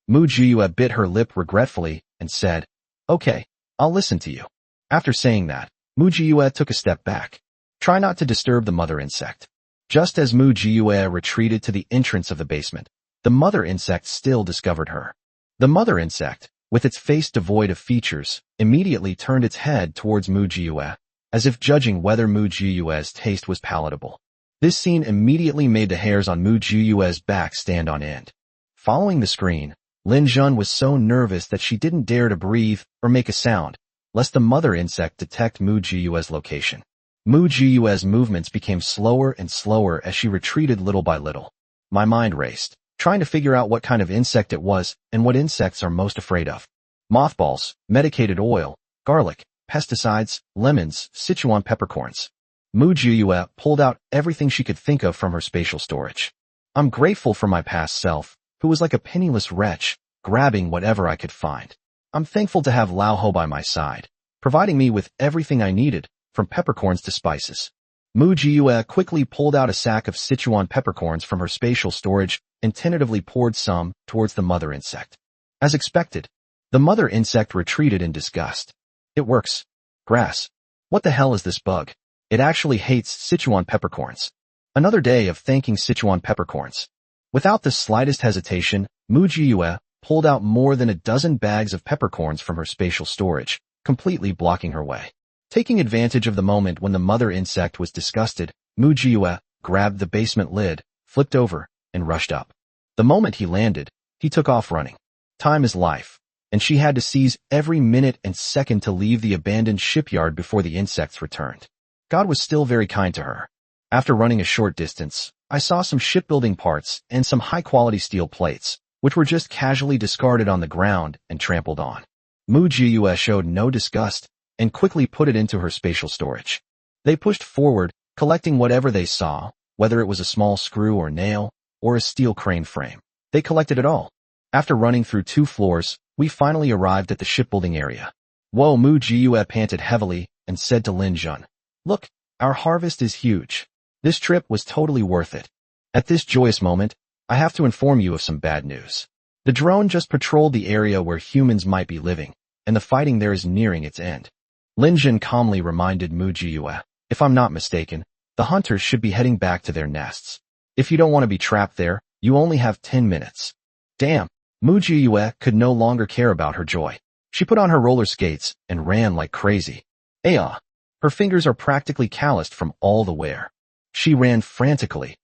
Mu Jiyue bit her lip regretfully and said, okay, I'll listen to you. After saying that, Mu Jiyue took a step back. Try not to disturb the mother insect. Just as Mu Jiyue retreated to the entrance of the basement, the mother insect still discovered her. The mother insect, with its face devoid of features, immediately turned its head towards Mu Jiyue, as if judging whether Mu Jiyue's taste was palatable. This scene immediately made the hairs on Mu Jiyue's back stand on end. Following the screen, Lin Jun was so nervous that she didn't dare to breathe or make a sound, lest the mother insect detect Mu Jiyue's location. Mu Jiyue's movements became slower and slower as she retreated little by little. My mind raced, trying to figure out what kind of insect it was and what insects are most afraid of. Mothballs, medicated oil, garlic, pesticides, lemons, Sichuan peppercorns. Mu Jiyue pulled out everything she could think of from her spatial storage. I'm grateful for my past self, who was like a penniless wretch, grabbing whatever I could find. I'm thankful to have Lao Ho by my side, providing me with everything I needed, from peppercorns to spices. Mu Jiyue quickly pulled out a sack of Sichuan peppercorns from her spatial storage and tentatively poured some towards the mother insect. As expected, the mother insect retreated in disgust. It works. Grass. What the hell is this bug? It actually hates Sichuan peppercorns. Another day of thanking Sichuan peppercorns. Without the slightest hesitation, Mu Jiyue pulled out more than a dozen bags of peppercorns from her spatial storage, completely blocking her way. Taking advantage of the moment when the mother insect was disgusted, Mu Jiyue grabbed the basement lid, flipped over, and rushed up. The moment he landed, he took off running. Time is life, and she had to seize every minute and second to leave the abandoned shipyard before the insects returned. God was still very kind to her. After running a short distance, I saw some shipbuilding parts and some high-quality steel plates, which were just casually discarded on the ground and trampled on. Mu Jiyue showed no disgust and quickly put it into her spatial storage. They pushed forward, collecting whatever they saw, whether it was a small screw or nail, or a steel crane frame. They collected it all. After running through 2 floors, we finally arrived at the shipbuilding area. Whoa, Mu Jiyue panted heavily and said to Lin Jun, "Look, our harvest is huge. This trip was totally worth it." At this joyous moment, I have to inform you of some bad news. The drone just patrolled the area where humans might be living, and the fighting there is nearing its end. Lin Jun calmly reminded Mu Jiyue, "If I'm not mistaken, the hunters should be heading back to their nests. If you don't want to be trapped there, you only have 10 minutes. Damn, Mu Jiyue could no longer care about her joy. She put on her roller skates and ran like crazy. Ayah! Her fingers are practically calloused from all the wear. She ran frantically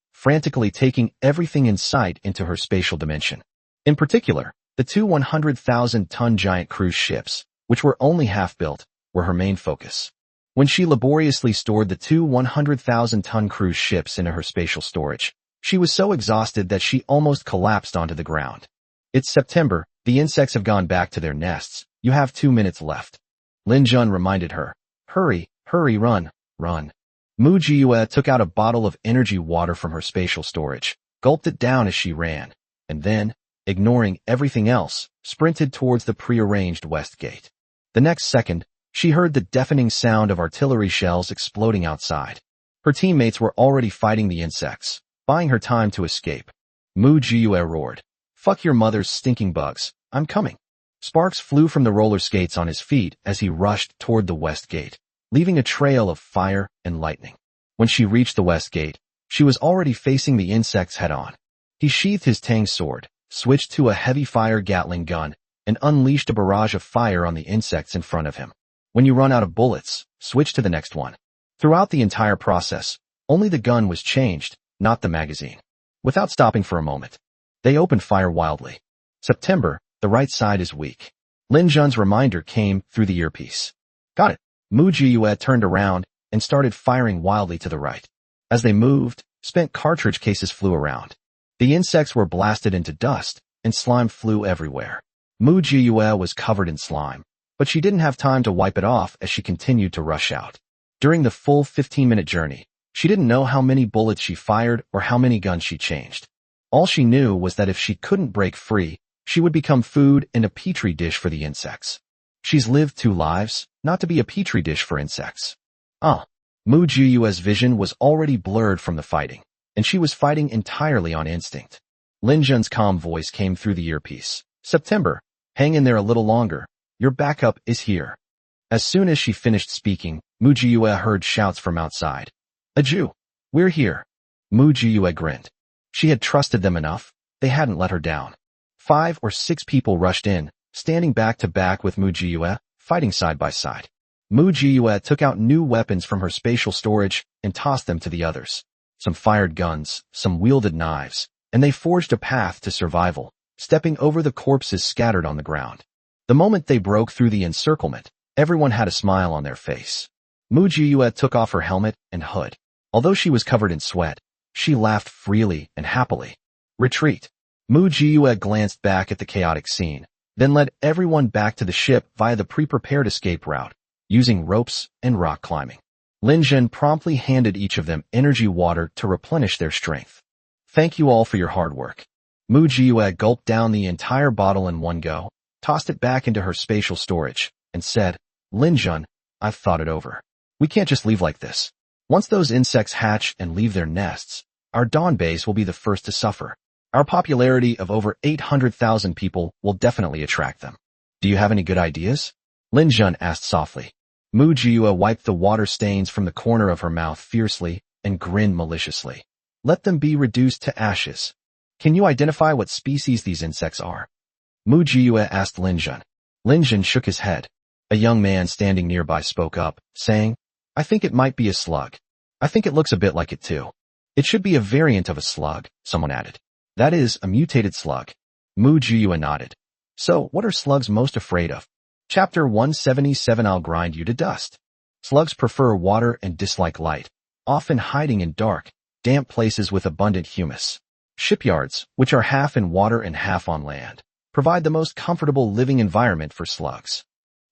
taking everything in sight into her spatial dimension. In particular, the 2 100,000-ton giant cruise ships, which were only half-built, were her main focus. When she laboriously stored the 2 100,000-ton cruise ships into her spatial storage, she was so exhausted that she almost collapsed onto the ground. It's September, the insects have gone back to their nests, you have 2 minutes left. Lin Jun reminded her, hurry, run. Mu Jiyue took out a bottle of energy water from her spatial storage, gulped it down as she ran, and then, ignoring everything else, sprinted towards the prearranged west gate. The next second, she heard the deafening sound of artillery shells exploding outside. Her teammates were already fighting the insects, buying her time to escape. Mu Jiyue roared, "Fuck your mother's stinking bugs, I'm coming." Sparks flew from the roller skates on his feet as he rushed toward the west gate, leaving a trail of fire and lightning. When she reached the west gate, she was already facing the insects head-on. He sheathed his tang sword, switched to a heavy-fire Gatling gun, and unleashed a barrage of fire on the insects in front of him. When you run out of bullets, switch to the next one. Throughout the entire process, only the gun was changed, not the magazine. Without stopping for a moment, they opened fire wildly. September, the right side is weak. Lin Jun's reminder came through the earpiece. Got it. Mu Jiyue turned around and started firing wildly to the right. As they moved, spent cartridge cases flew around. The insects were blasted into dust, and slime flew everywhere. Mu Jiyue was covered in slime, but she didn't have time to wipe it off as she continued to rush out. During the full 15-minute journey, she didn't know how many bullets she fired or how many guns she changed. All she knew was that if she couldn't break free, she would become food in a petri dish for the insects. She's lived 2 lives, not to be a petri dish for insects. Mu Jiyue's vision was already blurred from the fighting, and she was fighting entirely on instinct. Lin Jun's calm voice came through the earpiece. September, hang in there a little longer. Your backup is here. As soon as she finished speaking, Mu Jiyue heard shouts from outside. A Jew. We're here. Mu Jiyue grinned. She had trusted them enough. They hadn't let her down. 5 or 6 people rushed in, standing back to back with Mu Jiyue, fighting side by side. Mu Jiyue took out new weapons from her spatial storage and tossed them to the others. Some fired guns, some wielded knives, and they forged a path to survival, stepping over the corpses scattered on the ground. The moment they broke through the encirclement, everyone had a smile on their face. Mu Jiyue took off her helmet and hood. Although she was covered in sweat, she laughed freely and happily. Retreat. Mu Jiyue glanced back at the chaotic scene, then led everyone back to the ship via the pre-prepared escape route, using ropes and rock climbing. Lin Jun promptly handed each of them energy water to replenish their strength. Thank you all for your hard work. Mu Jiyue gulped down the entire bottle in one go, tossed it back into her spatial storage, and said, Lin Jun, I've thought it over. We can't just leave like this. Once those insects hatch and leave their nests, our dawn base will be the first to suffer. Our popularity of over 800,000 people will definitely attract them. Do you have any good ideas? Lin Jun asked softly. Mu Jiua wiped the water stains from the corner of her mouth fiercely and grinned maliciously. Let them be reduced to ashes. Can you identify what species these insects are? Mu Jiua asked Lin Jun. Lin Jun shook his head. A young man standing nearby spoke up, saying, I think it might be a slug. I think it looks a bit like it too. It should be a variant of a slug, someone added. That is, a mutated slug. Mu Jiua nodded. So, what are slugs most afraid of? Chapter 177. I'll grind you to dust. Slugs prefer water and dislike light, often hiding in dark, damp places with abundant humus. Shipyards, which are half in water and half on land, provide the most comfortable living environment for slugs.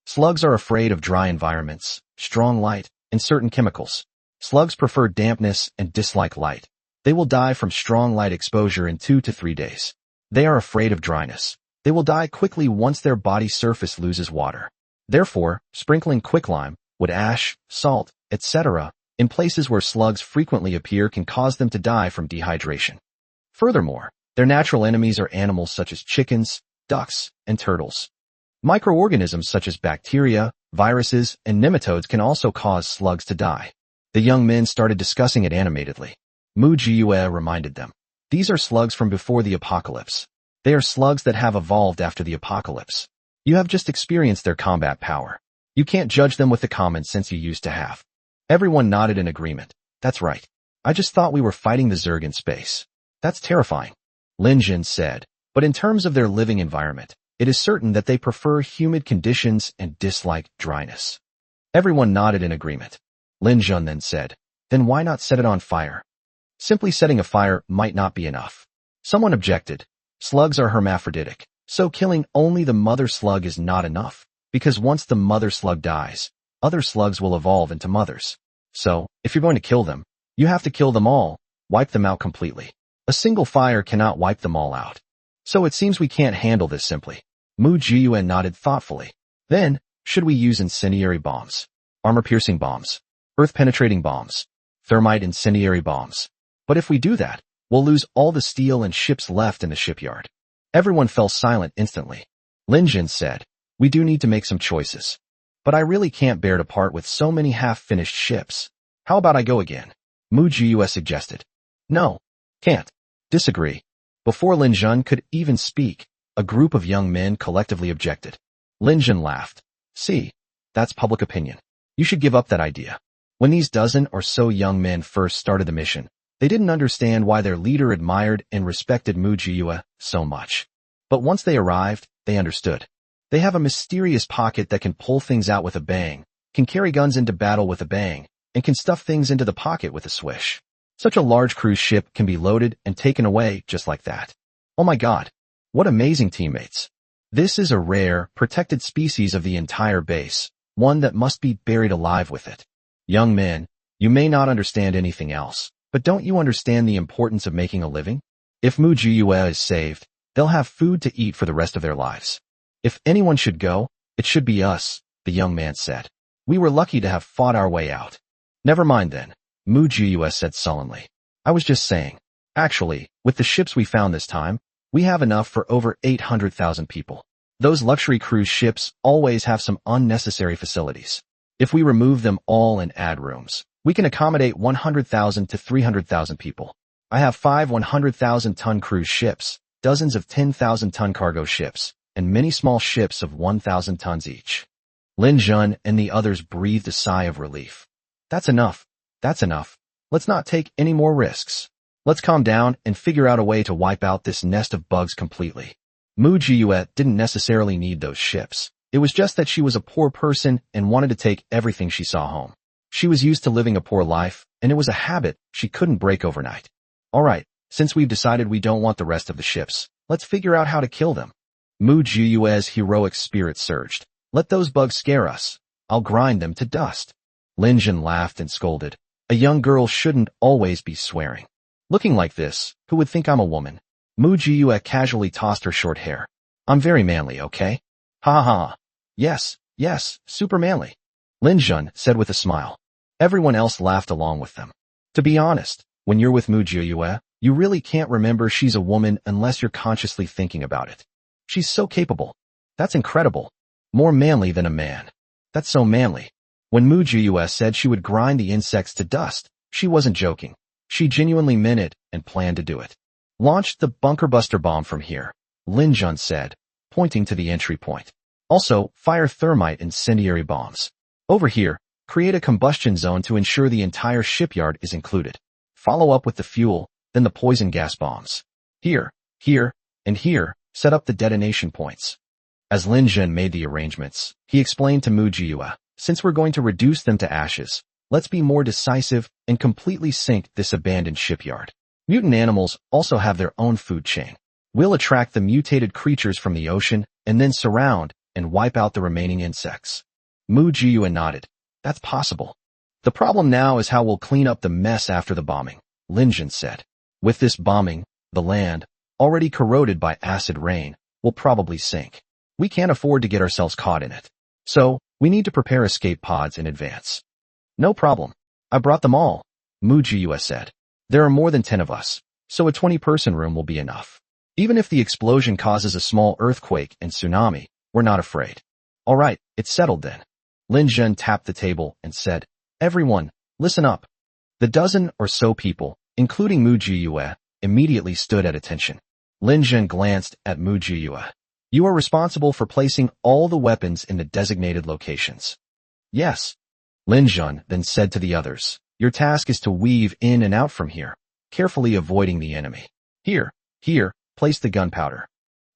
Slugs are afraid of dry environments, strong light, and certain chemicals. Slugs prefer dampness and dislike light. They will die from strong light exposure in 2 to 3 days. They are afraid of dryness. They will die quickly once their body surface loses water. Therefore, sprinkling quicklime, wood ash, salt, etc., in places where slugs frequently appear can cause them to die from dehydration. Furthermore, their natural enemies are animals such as chickens, ducks, and turtles. Microorganisms such as bacteria, viruses, and nematodes can also cause slugs to die. The young men started discussing it animatedly. Mu Jiue reminded them. These are slugs from before the apocalypse. They are slugs that have evolved after the apocalypse. You have just experienced their combat power. You can't judge them with the common sense you used to have. Everyone nodded in agreement. That's right. I just thought we were fighting the Zerg in space. That's terrifying. Lin Jin said. But in terms of their living environment, it is certain that they prefer humid conditions and dislike dryness. Everyone nodded in agreement. Lin Jun then said, then why not set it on fire? Simply setting a fire might not be enough. Someone objected. Slugs are hermaphroditic, so killing only the mother slug is not enough, because once the mother slug dies, other slugs will evolve into mothers. So, if you're going to kill them, you have to kill them all, wipe them out completely. A single fire cannot wipe them all out. So it seems we can't handle this simply. Mu Jiuan nodded thoughtfully. Then, should we use incendiary bombs? Armor-piercing bombs? Earth-penetrating bombs? Thermite incendiary bombs? But if we do that, we'll lose all the steel and ships left in the shipyard. Everyone fell silent instantly. Lin Jin said, we do need to make some choices. But I really can't bear to part with so many half-finished ships. How about I go again? Mu Jiue suggested. No. Can't. Disagree. Before Lin Jun could even speak, a group of young men collectively objected. Lin Jun laughed. See, that's public opinion. You should give up that idea. When these dozen or so young men first started the mission, they didn't understand why their leader admired and respected Mu Jiue so much. But once they arrived, they understood. They have a mysterious pocket that can pull things out with a bang, can carry guns into battle with a bang, and can stuff things into the pocket with a swish. Such a large cruise ship can be loaded and taken away just like that. Oh my god. What amazing teammates. This is a rare, protected species of the entire base, one that must be buried alive with it. Young men, you may not understand anything else, but don't you understand the importance of making a living? If Mu Jiue is saved, they'll have food to eat for the rest of their lives. If anyone should go, it should be us, the young man said. We were lucky to have fought our way out. Never mind then, Mu Jiue said sullenly. I was just saying. Actually, with the ships we found this time, we have enough for over 800,000 people. Those luxury cruise ships always have some unnecessary facilities. If we remove them all and add rooms, we can accommodate 100,000 to 300,000 people. I have 5 100,000-ton cruise ships, dozens of 10,000-ton cargo ships, and many small ships of 1,000 tons each. Lin Jun and the others breathed a sigh of relief. That's enough. That's enough. Let's not take any more risks. Let's calm down and figure out a way to wipe out this nest of bugs completely. Mu Jiue didn't necessarily need those ships. It was just that she was a poor person and wanted to take everything she saw home. She was used to living a poor life, and it was a habit she couldn't break overnight. Alright, since we've decided we don't want the rest of the ships, let's figure out how to kill them. Mu Jiue's heroic spirit surged. Let those bugs scare us. I'll grind them to dust. Lin Jun laughed and scolded. A young girl shouldn't always be swearing. Looking like this, who would think I'm a woman? Mu Jiue casually tossed her short hair. I'm very manly, okay? Ha ha ha. Yes, super manly. Lin Jun said with a smile. Everyone else laughed along with them. To be honest, when you're with Mu Jiue, you really can't remember she's a woman unless you're consciously thinking about it. She's so capable. That's incredible. More manly than a man. That's so manly. When Mu Jiyue said she would grind the insects to dust, she wasn't joking. She genuinely meant it and planned to do it. Launch the bunker buster bomb from here, Lin Jun said, pointing to the entry point. Also, fire thermite incendiary bombs. Over here, create a combustion zone to ensure the entire shipyard is included. Follow up with the fuel, then the poison gas bombs. Here, and here, set up the detonation points. As Lin Jun made the arrangements, he explained to Mu Jiyue, since we're going to reduce them to ashes, let's be more decisive and completely sink this abandoned shipyard. Mutant animals also have their own food chain. We'll attract the mutated creatures from the ocean and then surround and wipe out the remaining insects. Mu Jiyue nodded. That's possible. The problem now is how we'll clean up the mess after the bombing, Lin Jun said. With this bombing, the land, already corroded by acid rain, will probably sink. We can't afford to get ourselves caught in it. So, we need to prepare escape pods in advance. No problem. I brought them all, Mu Jiyue said. There are more than 10 of us, so a 20-person room will be enough. Even if the explosion causes a small earthquake and tsunami, we're not afraid. All right, it's settled then. Lin Jun tapped the table and said, everyone, listen up. The dozen or so people, including Mu Jiyue, immediately stood at attention. Lin Jun glanced at Mu Jiyue. You are responsible for placing all the weapons in the designated locations. Yes. Lin Jun then said to the others, your task is to weave in and out from here, carefully avoiding the enemy. Here, place the gunpowder.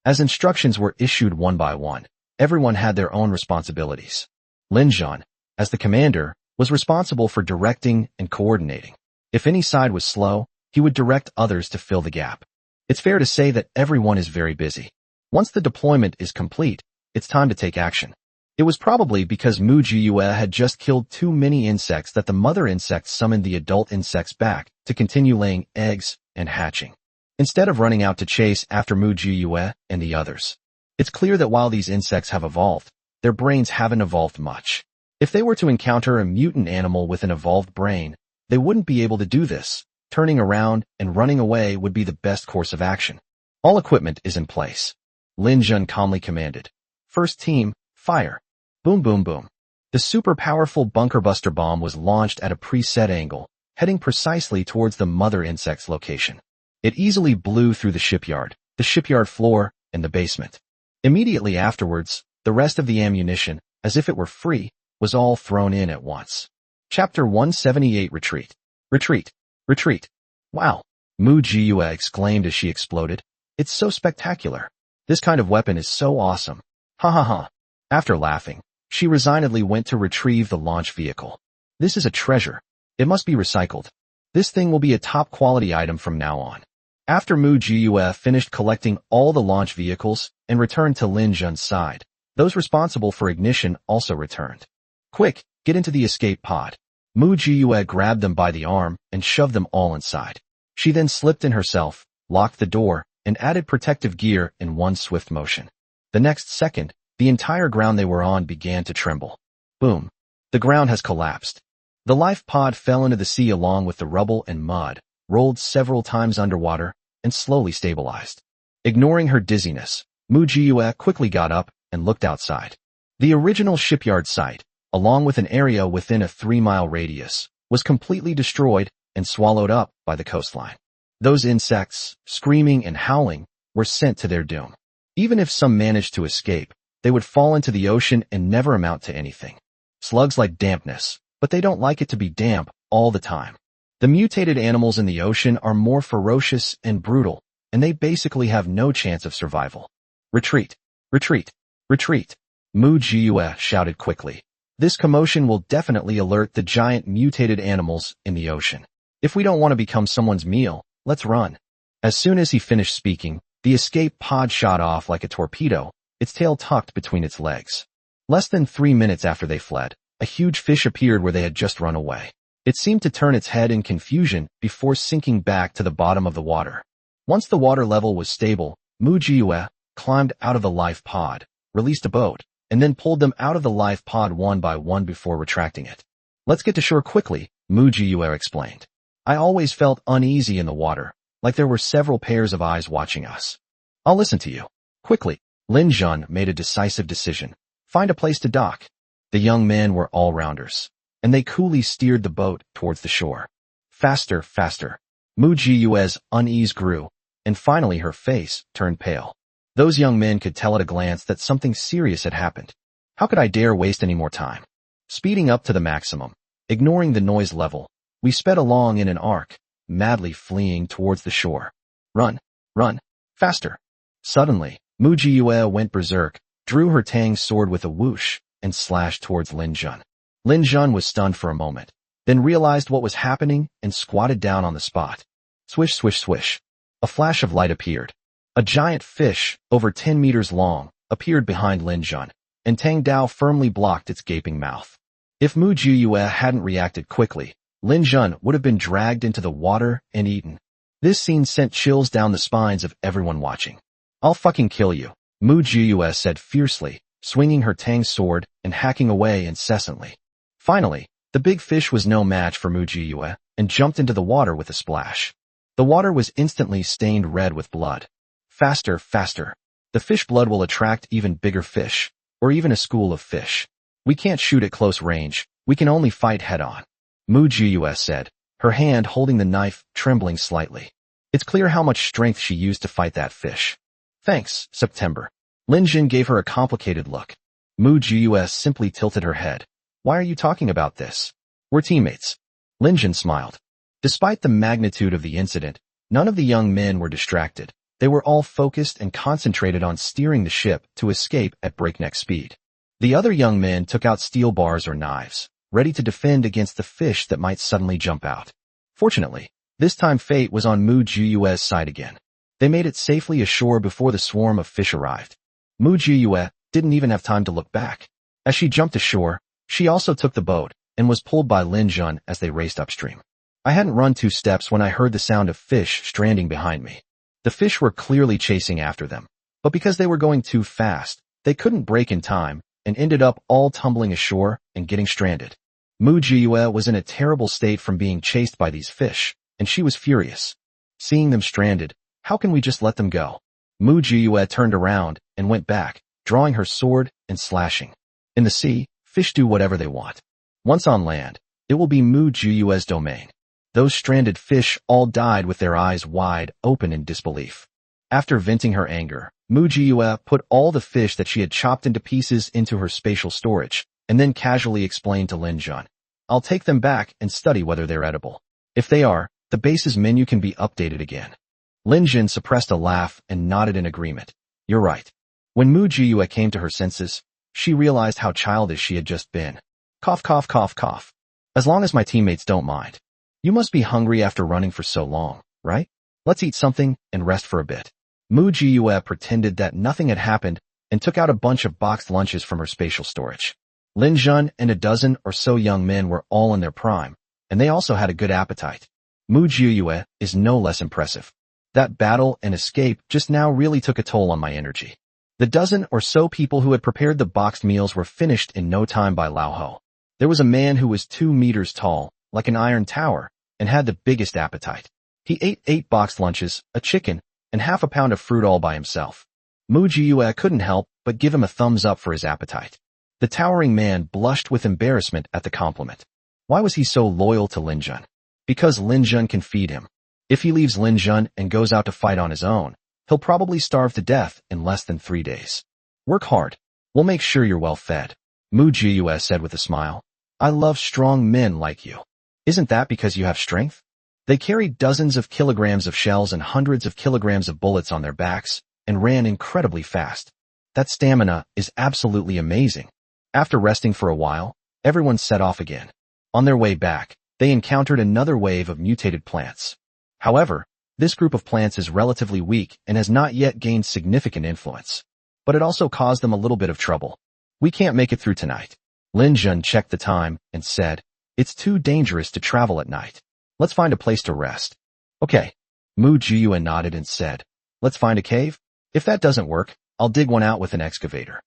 As instructions were issued one by one, everyone had their own responsibilities. Lin Jun, as the commander, was responsible for directing and coordinating. If any side was slow, he would direct others to fill the gap. It's fair to say that everyone is very busy. Once the deployment is complete, it's time to take action. It was probably because Mu Jiyue had just killed too many insects that the mother insect summoned the adult insects back to continue laying eggs and hatching, instead of running out to chase after Mu Jiyue and the others. It's clear that while these insects have evolved, their brains haven't evolved much. If they were to encounter a mutant animal with an evolved brain, they wouldn't be able to do this. Turning around and running away would be the best course of action. All equipment is in place. Lin Jun calmly commanded. First team, fire. Boom boom boom. The super powerful bunker buster bomb was launched at a preset angle, heading precisely towards the mother insect's location. It easily blew through the shipyard floor, and the basement. Immediately afterwards, the rest of the ammunition, as if it were free, was all thrown in at once. Chapter 178 Retreat. Retreat. Retreat. Wow. Mu Jiyue exclaimed as she exploded. It's so spectacular. This kind of weapon is so awesome. Ha ha ha. After laughing, she resignedly went to retrieve the launch vehicle. This is a treasure. It must be recycled. This thing will be a top quality item from now on. After Mu Jiyue finished collecting all the launch vehicles and returned to Lin Jun's side, those responsible for ignition also returned. Quick, get into the escape pod. Mu Jiyue grabbed them by the arm and shoved them all inside. She then slipped in herself, locked the door, and added protective gear in one swift motion. The next second, the entire ground they were on began to tremble. Boom. The ground has collapsed. The life pod fell into the sea along with the rubble and mud, rolled several times underwater, and slowly stabilized. Ignoring her dizziness, Mu Jiyue quickly got up and looked outside. The original shipyard site, along with an area within a 3-mile radius, was completely destroyed and swallowed up by the coastline. Those insects, screaming and howling, were sent to their doom. Even if some managed to escape, they would fall into the ocean and never amount to anything. Slugs like dampness, but they don't like it to be damp all the time. The mutated animals in the ocean are more ferocious and brutal, and they basically have no chance of survival. Retreat! Retreat! Retreat! Mu Jiyue shouted quickly. This commotion will definitely alert the giant mutated animals in the ocean. If we don't want to become someone's meal, let's run. As soon as he finished speaking, the escape pod shot off like a torpedo, its tail tucked between its legs. Less than 3 minutes after they fled, a huge fish appeared where they had just run away. It seemed to turn its head in confusion before sinking back to the bottom of the water. Once the water level was stable, Mu Jiyue climbed out of the life pod, released a boat, and then pulled them out of the life pod one by one before retracting it. Let's get to shore quickly, Mu Jiyue explained. I always felt uneasy in the water, like there were several pairs of eyes watching us. I'll listen to you. Quickly, Lin Jun made a decisive decision. Find a place to dock. The young men were all-rounders, and they coolly steered the boat towards the shore. Faster, faster. Mu Jiyue's unease grew, and finally her face turned pale. Those young men could tell at a glance that something serious had happened. How could I dare waste any more time? Speeding up to the maximum, ignoring the noise level, we sped along in an arc, madly fleeing towards the shore. Run, run, faster. Suddenly, Mu Jiyue went berserk, drew her Tang sword with a whoosh, and slashed towards Lin Jun. Lin Jun was stunned for a moment, then realized what was happening and squatted down on the spot. Swish, swish, swish. A flash of light appeared. A giant fish, over 10 meters long, appeared behind Lin Jun, and Tang Dao firmly blocked its gaping mouth. If Mu Jiyue hadn't reacted quickly, Lin Jun would have been dragged into the water and eaten. This scene sent chills down the spines of everyone watching. I'll fucking kill you, Mu Jiyue said fiercely, swinging her Tang sword and hacking away incessantly. Finally, the big fish was no match for Mu Jiyue and jumped into the water with a splash. The water was instantly stained red with blood. Faster, faster. The fish blood will attract even bigger fish, or even a school of fish. We can't shoot at close range, we can only fight head-on, Mu Jiyue said, her hand holding the knife trembling slightly. It's clear how much strength she used to fight that fish. Thanks, September. Lin Jin gave her a complicated look. Mu Jiyue simply tilted her head. Why are you talking about this? We're teammates. Lin Jin smiled. Despite the magnitude of the incident, none of the young men were distracted. They were all focused and concentrated on steering the ship to escape at breakneck speed. The other young men took out steel bars or knives, ready to defend against the fish that might suddenly jump out. Fortunately, this time fate was on Mu Jiyue's side again. They made it safely ashore before the swarm of fish arrived. Mu Jiyue didn't even have time to look back. As she jumped ashore, she also took the boat and was pulled by Lin Jun as they raced upstream. I hadn't run 2 steps when I heard the sound of fish stranding behind me. The fish were clearly chasing after them, but because they were going too fast, they couldn't brake in time and ended up all tumbling ashore and getting stranded. Mu Jiyue was in a terrible state from being chased by these fish, and she was furious. Seeing them stranded, how can we just let them go? Mu Jiyue turned around and went back, drawing her sword and slashing. In the sea, fish do whatever they want. Once on land, it will be Mu Jiyue's domain. Those stranded fish all died with their eyes wide open in disbelief. After venting her anger, Mu Jiyue put all the fish that she had chopped into pieces into her spatial storage, and then casually explained to Lin Jun, I'll take them back and study whether they're edible. If they are, the base's menu can be updated again. Lin Jun suppressed a laugh and nodded in agreement. You're right. When Mu Jiyue came to her senses, she realized how childish she had just been. Cough, cough, cough, cough. As long as my teammates don't mind. You must be hungry after running for so long, right? Let's eat something and rest for a bit. Mu Jiyue pretended that nothing had happened and took out a bunch of boxed lunches from her spatial storage. Lin Jun and a dozen or so young men were all in their prime, and they also had a good appetite. Mu Jiyue is no less impressive. That battle and escape just now really took a toll on my energy. The dozen or so people who had prepared the boxed meals were finished in no time by Lao Ho. There was a man who was 2 meters tall, like an iron tower, and had the biggest appetite. He ate 8 boxed lunches, a chicken, and half a pound of fruit all by himself. Mu Jiyue couldn't help but give him a thumbs up for his appetite. The towering man blushed with embarrassment at the compliment. Why was he so loyal to Lin Jun? Because Lin Jun can feed him. If he leaves Lin Jun and goes out to fight on his own, he'll probably starve to death in less than 3 days. Work hard. We'll make sure you're well fed, Mu Jiyue said with a smile. I love strong men like you. Isn't that because you have strength? They carried dozens of kilograms of shells and hundreds of kilograms of bullets on their backs and ran incredibly fast. That stamina is absolutely amazing. After resting for a while, everyone set off again. On their way back, they encountered another wave of mutated plants. However, this group of plants is relatively weak and has not yet gained significant influence. But it also caused them a little bit of trouble. We can't make it through tonight. Lin Jun checked the time and said, It's too dangerous to travel at night. Let's find a place to rest. Okay. Mu Jiyue nodded and said, Let's find a cave? If that doesn't work, I'll dig one out with an excavator.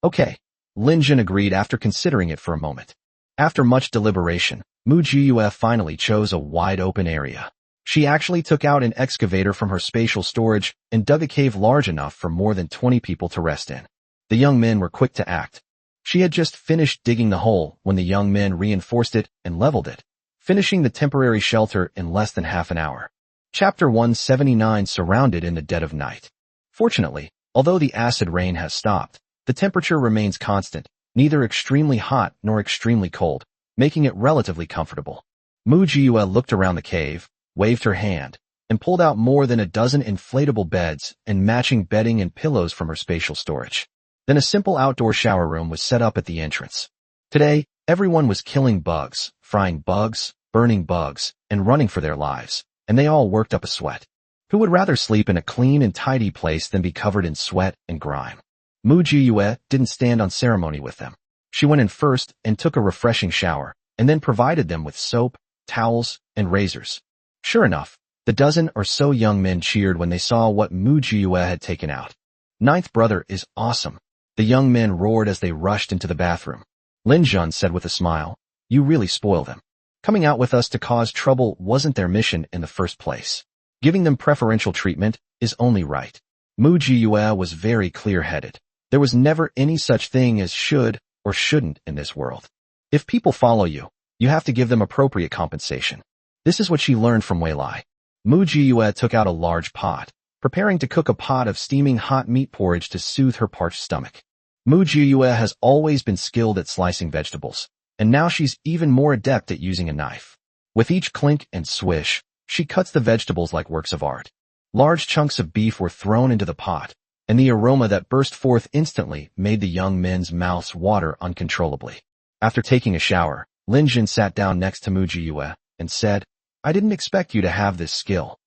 Okay. Lin Jun agreed after considering it for a moment. After much deliberation, Mu Jiyue finally chose a wide open area. She actually took out an excavator from her spatial storage and dug a cave large enough for more than 20 people to rest in. The young men were quick to act. She had just finished digging the hole when the young men reinforced it and leveled it, finishing the temporary shelter in less than half an hour. Chapter 179 Surrounded in the Dead of Night. Fortunately, although the acid rain has stopped, the temperature remains constant, neither extremely hot nor extremely cold, making it relatively comfortable. Mu Jiue looked around the cave, waved her hand, and pulled out more than a dozen inflatable beds and matching bedding and pillows from her spatial storage. Then a simple outdoor shower room was set up at the entrance. Today, everyone was killing bugs, frying bugs, burning bugs, and running for their lives, and they all worked up a sweat. Who would rather sleep in a clean and tidy place than be covered in sweat and grime? Mu Jiue didn't stand on ceremony with them. She went in first and took a refreshing shower, and then provided them with soap, towels, and razors. Sure enough, the dozen or so young men cheered when they saw what Mu Jiue had taken out. Ninth brother is awesome. The young men roared as they rushed into the bathroom. Lin Jun said with a smile, "You really spoil them. Coming out with us to cause trouble wasn't their mission in the first place. Giving them preferential treatment is only right." Mu Jiue was very clear-headed. There was never any such thing as should or shouldn't in this world. If people follow you, you have to give them appropriate compensation. This is what she learned from Wei Lai. Mu Jiue took out a large pot, preparing to cook a pot of steaming hot meat porridge to soothe her parched stomach. Mu Jiue has always been skilled at slicing vegetables, and now she's even more adept at using a knife. With each clink and swish, she cuts the vegetables like works of art. Large chunks of beef were thrown into the pot, and the aroma that burst forth instantly made the young men's mouths water uncontrollably. After taking a shower, Lin Jun sat down next to Mu Jiue and said, "I didn't expect you to have this skill.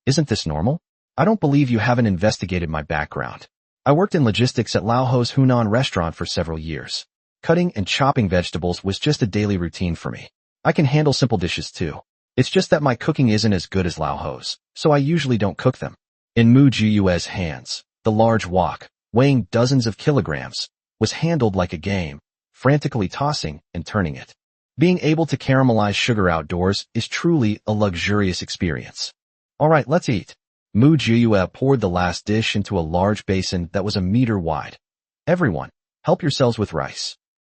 Isn't this normal? I don't believe you haven't investigated my background. I worked in logistics at Lao Ho's Hunan restaurant for several years. Cutting and chopping vegetables was just a daily routine for me. I can handle simple dishes too. It's just that my cooking isn't as good as Lao Ho's, so I usually don't cook them." In Mu Jiue's hands, the large wok, weighing dozens of kilograms, was handled like a game, frantically tossing and turning it. Being able to caramelize sugar outdoors is truly a luxurious experience. "All right, let's eat." Mu Jiue poured the last dish into a large basin that was a meter wide. "Everyone, help yourselves with rice."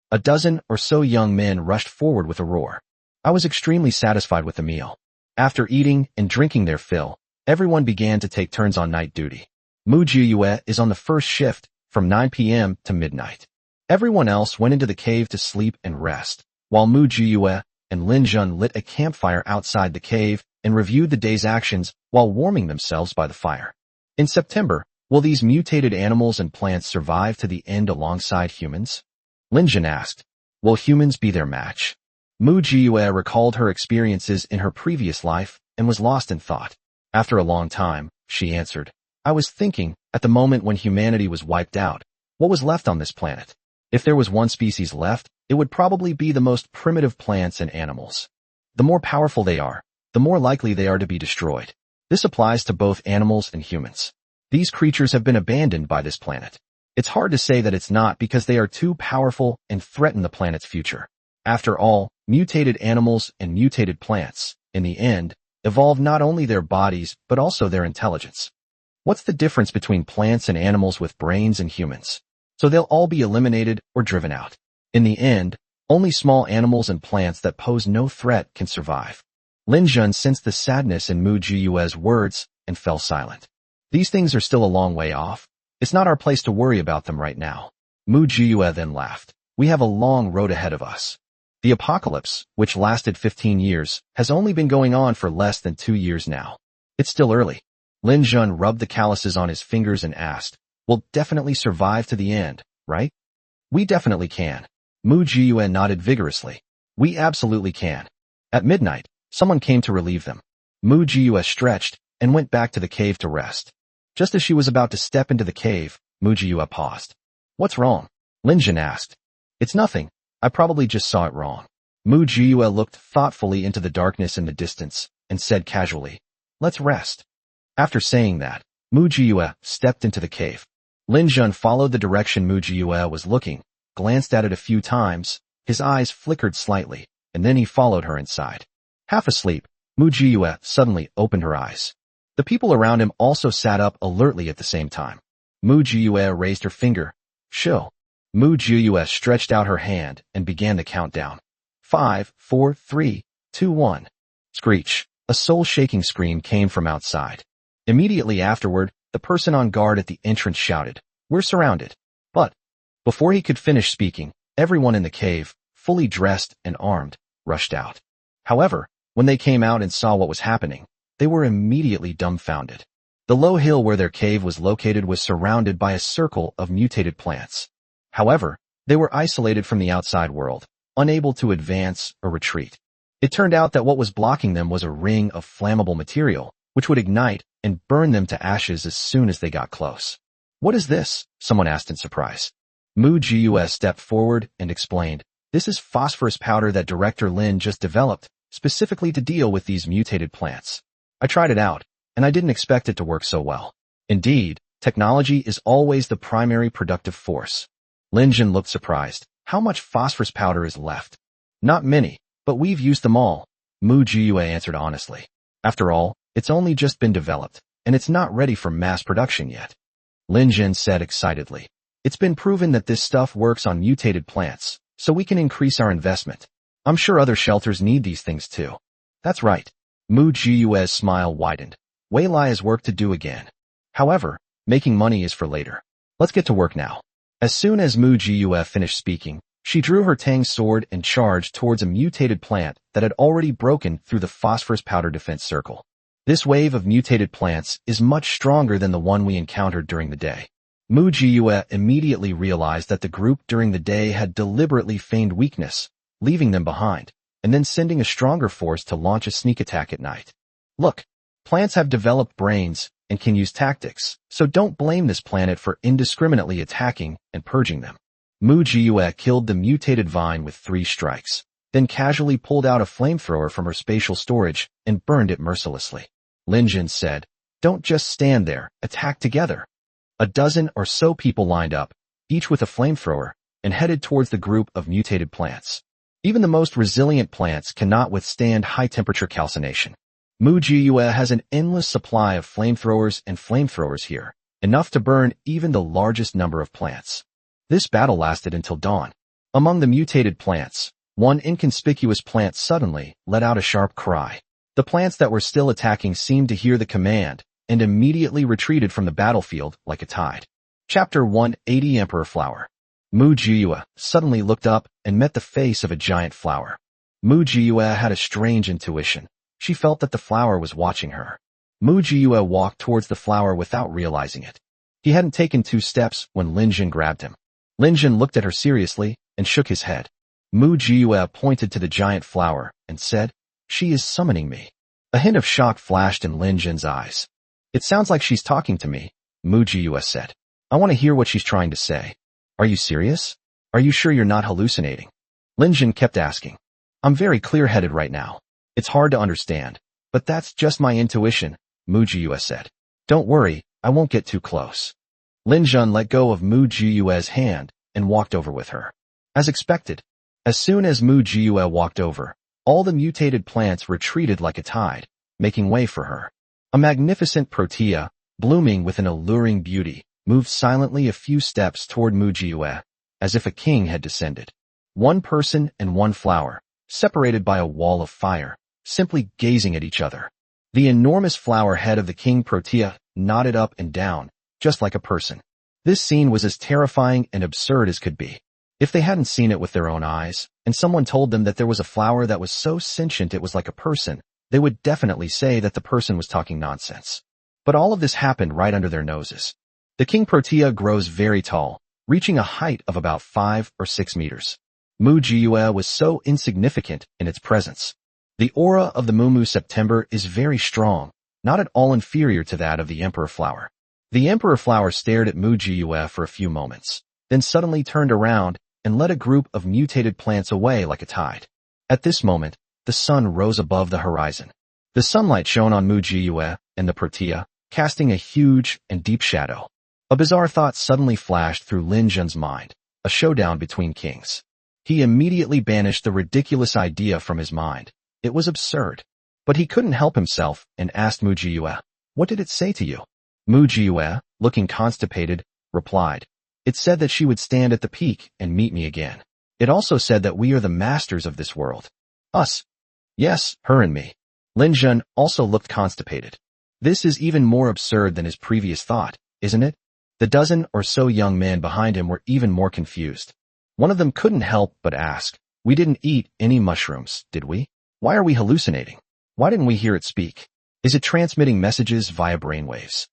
A dozen or so young men rushed forward with a roar. I was extremely satisfied with the meal. After eating and drinking their fill, everyone began to take turns on night duty. Mu Jiue is on the first shift, from 9 p.m. to midnight. Everyone else went into the cave to sleep and rest, while Mu Jiue and Lin Jun lit a campfire outside the cave and reviewed the day's actions while warming themselves by the fire. In September, will these mutated animals and plants survive to the end alongside humans? Lin Jun asked. Will humans be their match? Mu Jiue recalled her experiences in her previous life and was lost in thought. After a long time, she answered, "I was thinking, at the moment when humanity was wiped out, what was left on this planet? If there was one species left, it would probably be the most primitive plants and animals. The more powerful they are, the more likely they are to be destroyed. This applies to both animals and humans. These creatures have been abandoned by this planet. It's hard to say that it's not because they are too powerful and threaten the planet's future. After all, mutated animals and mutated plants, in the end, evolve not only their bodies but also their intelligence. What's the difference between plants and animals with brains and humans? So they'll all be eliminated or driven out. In the end, only small animals and plants that pose no threat can survive." Lin Jun sensed the sadness in Mu Jiue's words and fell silent. "These things are still a long way off. It's not our place to worry about them right now." Mu Jiue then laughed. "We have a long road ahead of us. The apocalypse, which lasted 15 years, has only been going on for less than 2 years now. It's still early." Lin Jun rubbed the calluses on his fingers and asked, "We'll definitely survive to the end, right?" "We definitely can." Mu Jiue nodded vigorously. "We absolutely can." At midnight, someone came to relieve them. Mu Jiue stretched and went back to the cave to rest. Just as she was about to step into the cave, Mu Jiue paused. "What's wrong?" Lin Jun asked. "It's nothing. I probably just saw it wrong." Mu Jiue looked thoughtfully into the darkness in the distance and said casually, "Let's rest." After saying that, Mu Jiue stepped into the cave. Lin Jun followed the direction Mu Jiue was looking, glanced at it a few times, his eyes flickered slightly, and then he followed her inside. Half asleep, Mu Jiue suddenly opened her eyes. The people around him also sat up alertly at the same time. Mu Jiue raised her finger. "Shoo." Mu Jiyue stretched out her hand and began the countdown. 5, 4, 3, 2, 1. Screech. A soul-shaking scream came from outside. Immediately afterward, the person on guard at the entrance shouted, "We're surrounded." But before he could finish speaking, everyone in the cave, fully dressed and armed, rushed out. However, when they came out and saw what was happening, they were immediately dumbfounded. The low hill where their cave was located was surrounded by a circle of mutated plants. However, they were isolated from the outside world, unable to advance or retreat. It turned out that what was blocking them was a ring of flammable material, which would ignite and burn them to ashes as soon as they got close. "What is this?" someone asked in surprise. Mu Jiyue stepped forward and explained, "This is phosphorus powder that Director Lin just developed, specifically to deal with these mutated plants. I tried it out, and I didn't expect it to work so well. Indeed, technology is always the primary productive force." Lin Jin looked surprised. "How much phosphorus powder is left?" "Not many, but we've used them all," Mu Jiyue answered honestly. "After all, it's only just been developed, and it's not ready for mass production yet." Lin Jin said excitedly, "It's been proven that this stuff works on mutated plants, so we can increase our investment. I'm sure other shelters need these things too." "That's right." Mu Jiyue's smile widened. Wei Lai has work to do again. However, making money is for later. Let's get to work now. As soon as Mu Jiyue finished speaking, she drew her Tang sword and charged towards a mutated plant that had already broken through the phosphorus powder defense circle. This wave of mutated plants is much stronger than the one we encountered during the day. Mu Jiyue immediately realized that the group during the day had deliberately feigned weakness, leaving them behind, and then sending a stronger force to launch a sneak attack at night. Look, plants have developed brains and can use tactics, so don't blame this planet for indiscriminately attacking and purging them. Mu Jiyue killed the mutated vine with 3 strikes, then casually pulled out a flamethrower from her spatial storage and burned it mercilessly. Lin Jin said, "Don't just stand there, attack together." A dozen or so people lined up, each with a flamethrower, and headed towards the group of mutated plants. Even the most resilient plants cannot withstand high-temperature calcination. Mu Jiyue has an endless supply of flamethrowers here, enough to burn even the largest number of plants. This battle lasted until dawn. Among the mutated plants, one inconspicuous plant suddenly let out a sharp cry. The plants that were still attacking seemed to hear the command and immediately retreated from the battlefield like a tide. Chapter 180 Emperor Flower. Mu Jiyue suddenly looked up and met the face of a giant flower. Mu Jiyue had a strange intuition. She felt that the flower was watching her. Mu Jiyue walked towards the flower without realizing it. He hadn't taken 2 steps when Lin Jin grabbed him. Lin Jin looked at her seriously and shook his head. Mu Jiyue pointed to the giant flower and said, "She is summoning me." A hint of shock flashed in Lin Jin's eyes. "It sounds like she's talking to me," Mu Jiyue said. "I want to hear what she's trying to say." "Are you serious? Are you sure you're not hallucinating?" Lin Jin kept asking. "I'm very clear-headed right now. It's hard to understand, but that's just my intuition," Mu Jiyue said. "Don't worry, I won't get too close." Lin Jin let go of Mu Jiyue's hand and walked over with her. As expected, as soon as Mu Jiyue walked over, all the mutated plants retreated like a tide, making way for her. A magnificent protea, blooming with an alluring beauty, moved silently a few steps toward Mu Jiyue, as if a king had descended. One person and one flower, separated by a wall of fire, simply gazing at each other. The enormous flower head of the king protea nodded up and down, just like a person. This scene was as terrifying and absurd as could be. If they hadn't seen it with their own eyes, and someone told them that there was a flower that was so sentient it was like a person, they would definitely say that the person was talking nonsense. But all of this happened right under their noses. The king protea grows very tall, reaching a height of about 5 or 6 meters. Mu Jiyue was so insignificant in its presence. The aura of the Mumu September is very strong, not at all inferior to that of the emperor flower. The emperor flower stared at Mu Jiyue for a few moments, then suddenly turned around and led a group of mutated plants away like a tide. At this moment, the sun rose above the horizon. The sunlight shone on Mu Jiyue and the protea, casting a huge and deep shadow. A bizarre thought suddenly flashed through Lin Jin's mind, a showdown between kings. He immediately banished the ridiculous idea from his mind. It was absurd. But he couldn't help himself and asked Mu Jiyue, "What did it say to you?" Mu Jiyue, looking constipated, replied, It said that she would stand at the peak and meet me again. It also said that we are the masters of this world. Us. Yes, her and me. Lin Jun also looked constipated. This is even more absurd than his previous thought, isn't it? The dozen or so young men behind him were even more confused. One of them couldn't help but ask, "We didn't eat any mushrooms, did we? Why are we hallucinating? Why didn't we hear it speak? Is it transmitting messages via brainwaves?"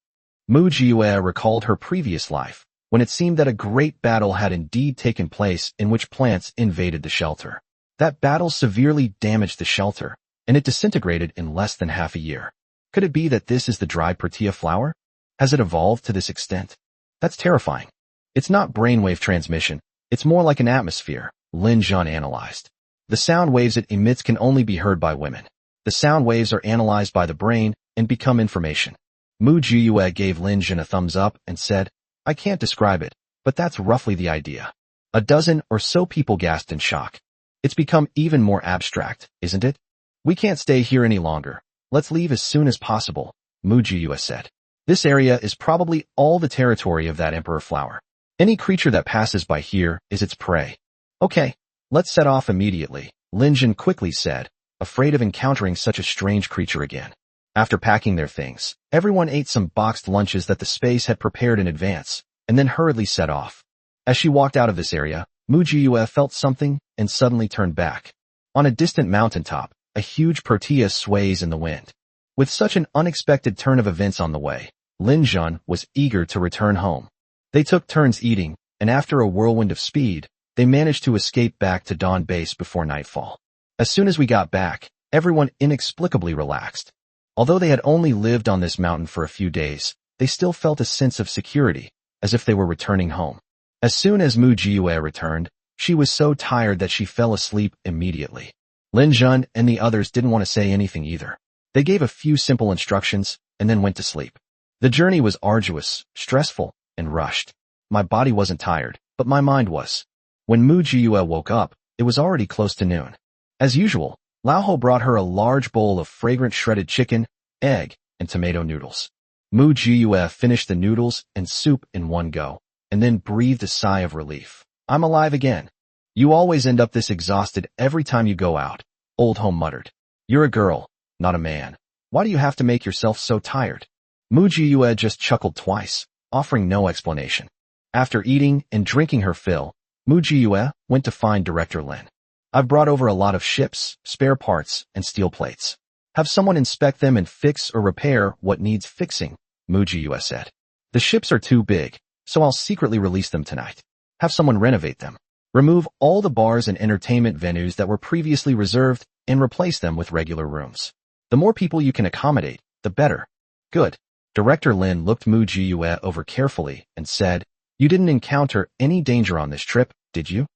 Mu Jiue recalled her previous life, when it seemed that a great battle had indeed taken place in which plants invaded the shelter. That battle severely damaged the shelter, and it disintegrated in less than half a year. Could it be that this is the dried protea flower? Has it evolved to this extent? That's terrifying. It's not brainwave transmission, it's more like an atmosphere, Lin Jun analyzed. The sound waves it emits can only be heard by women. The sound waves are analyzed by the brain and become information. Mu Jiue gave Lin Jun a thumbs up and said, "I can't describe it, but that's roughly the idea." A dozen or so people gasped in shock. It's become even more abstract, isn't it? "We can't stay here any longer. Let's leave as soon as possible," Mu Jiue said. "This area is probably all the territory of that emperor flower. Any creature that passes by here is its prey." "Okay, let's set off immediately," Lin Jun quickly said, afraid of encountering such a strange creature again. After packing their things, everyone ate some boxed lunches that the space had prepared in advance, and then hurriedly set off. As she walked out of this area, Mu Jiue felt something and suddenly turned back. On a distant mountaintop, a huge protea sways in the wind. With such an unexpected turn of events on the way, Lin Jun was eager to return home. They took turns eating, and after a whirlwind of speed, they managed to escape back to Dawn Base before nightfall. As soon as we got back, everyone inexplicably relaxed. Although they had only lived on this mountain for a few days, they still felt a sense of security, as if they were returning home. As soon as Mu Jiue returned, she was so tired that she fell asleep immediately. Lin Jun and the others didn't want to say anything either. They gave a few simple instructions and then went to sleep. The journey was arduous, stressful, and rushed. My body wasn't tired, but my mind was. When Mu Jiue woke up, it was already close to noon. As usual, Lao Ho brought her a large bowl of fragrant shredded chicken, egg, and tomato noodles. Mu Jiue finished the noodles and soup in one go, and then breathed a sigh of relief. "I'm alive again." "You always end up this exhausted every time you go out," Old Home muttered. "You're a girl, not a man. Why do you have to make yourself so tired?" Mu Jiue just chuckled twice, offering no explanation. After eating and drinking her fill, Mu Jiue went to find Director Lin. "I've brought over a lot of ships, spare parts, and steel plates. Have someone inspect them and fix or repair what needs fixing," Mu Jiue said. "The ships are too big, so I'll secretly release them tonight. Have someone renovate them. Remove all the bars and entertainment venues that were previously reserved and replace them with regular rooms. The more people you can accommodate, the better." "Good." Director Lin looked Mu Jiue over carefully and said, "You didn't encounter any danger on this trip, did you?"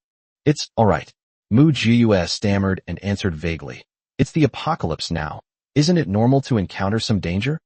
"It's all right." Mu Jiue stammered and answered vaguely. "It's the apocalypse now. Isn't it normal to encounter some danger?"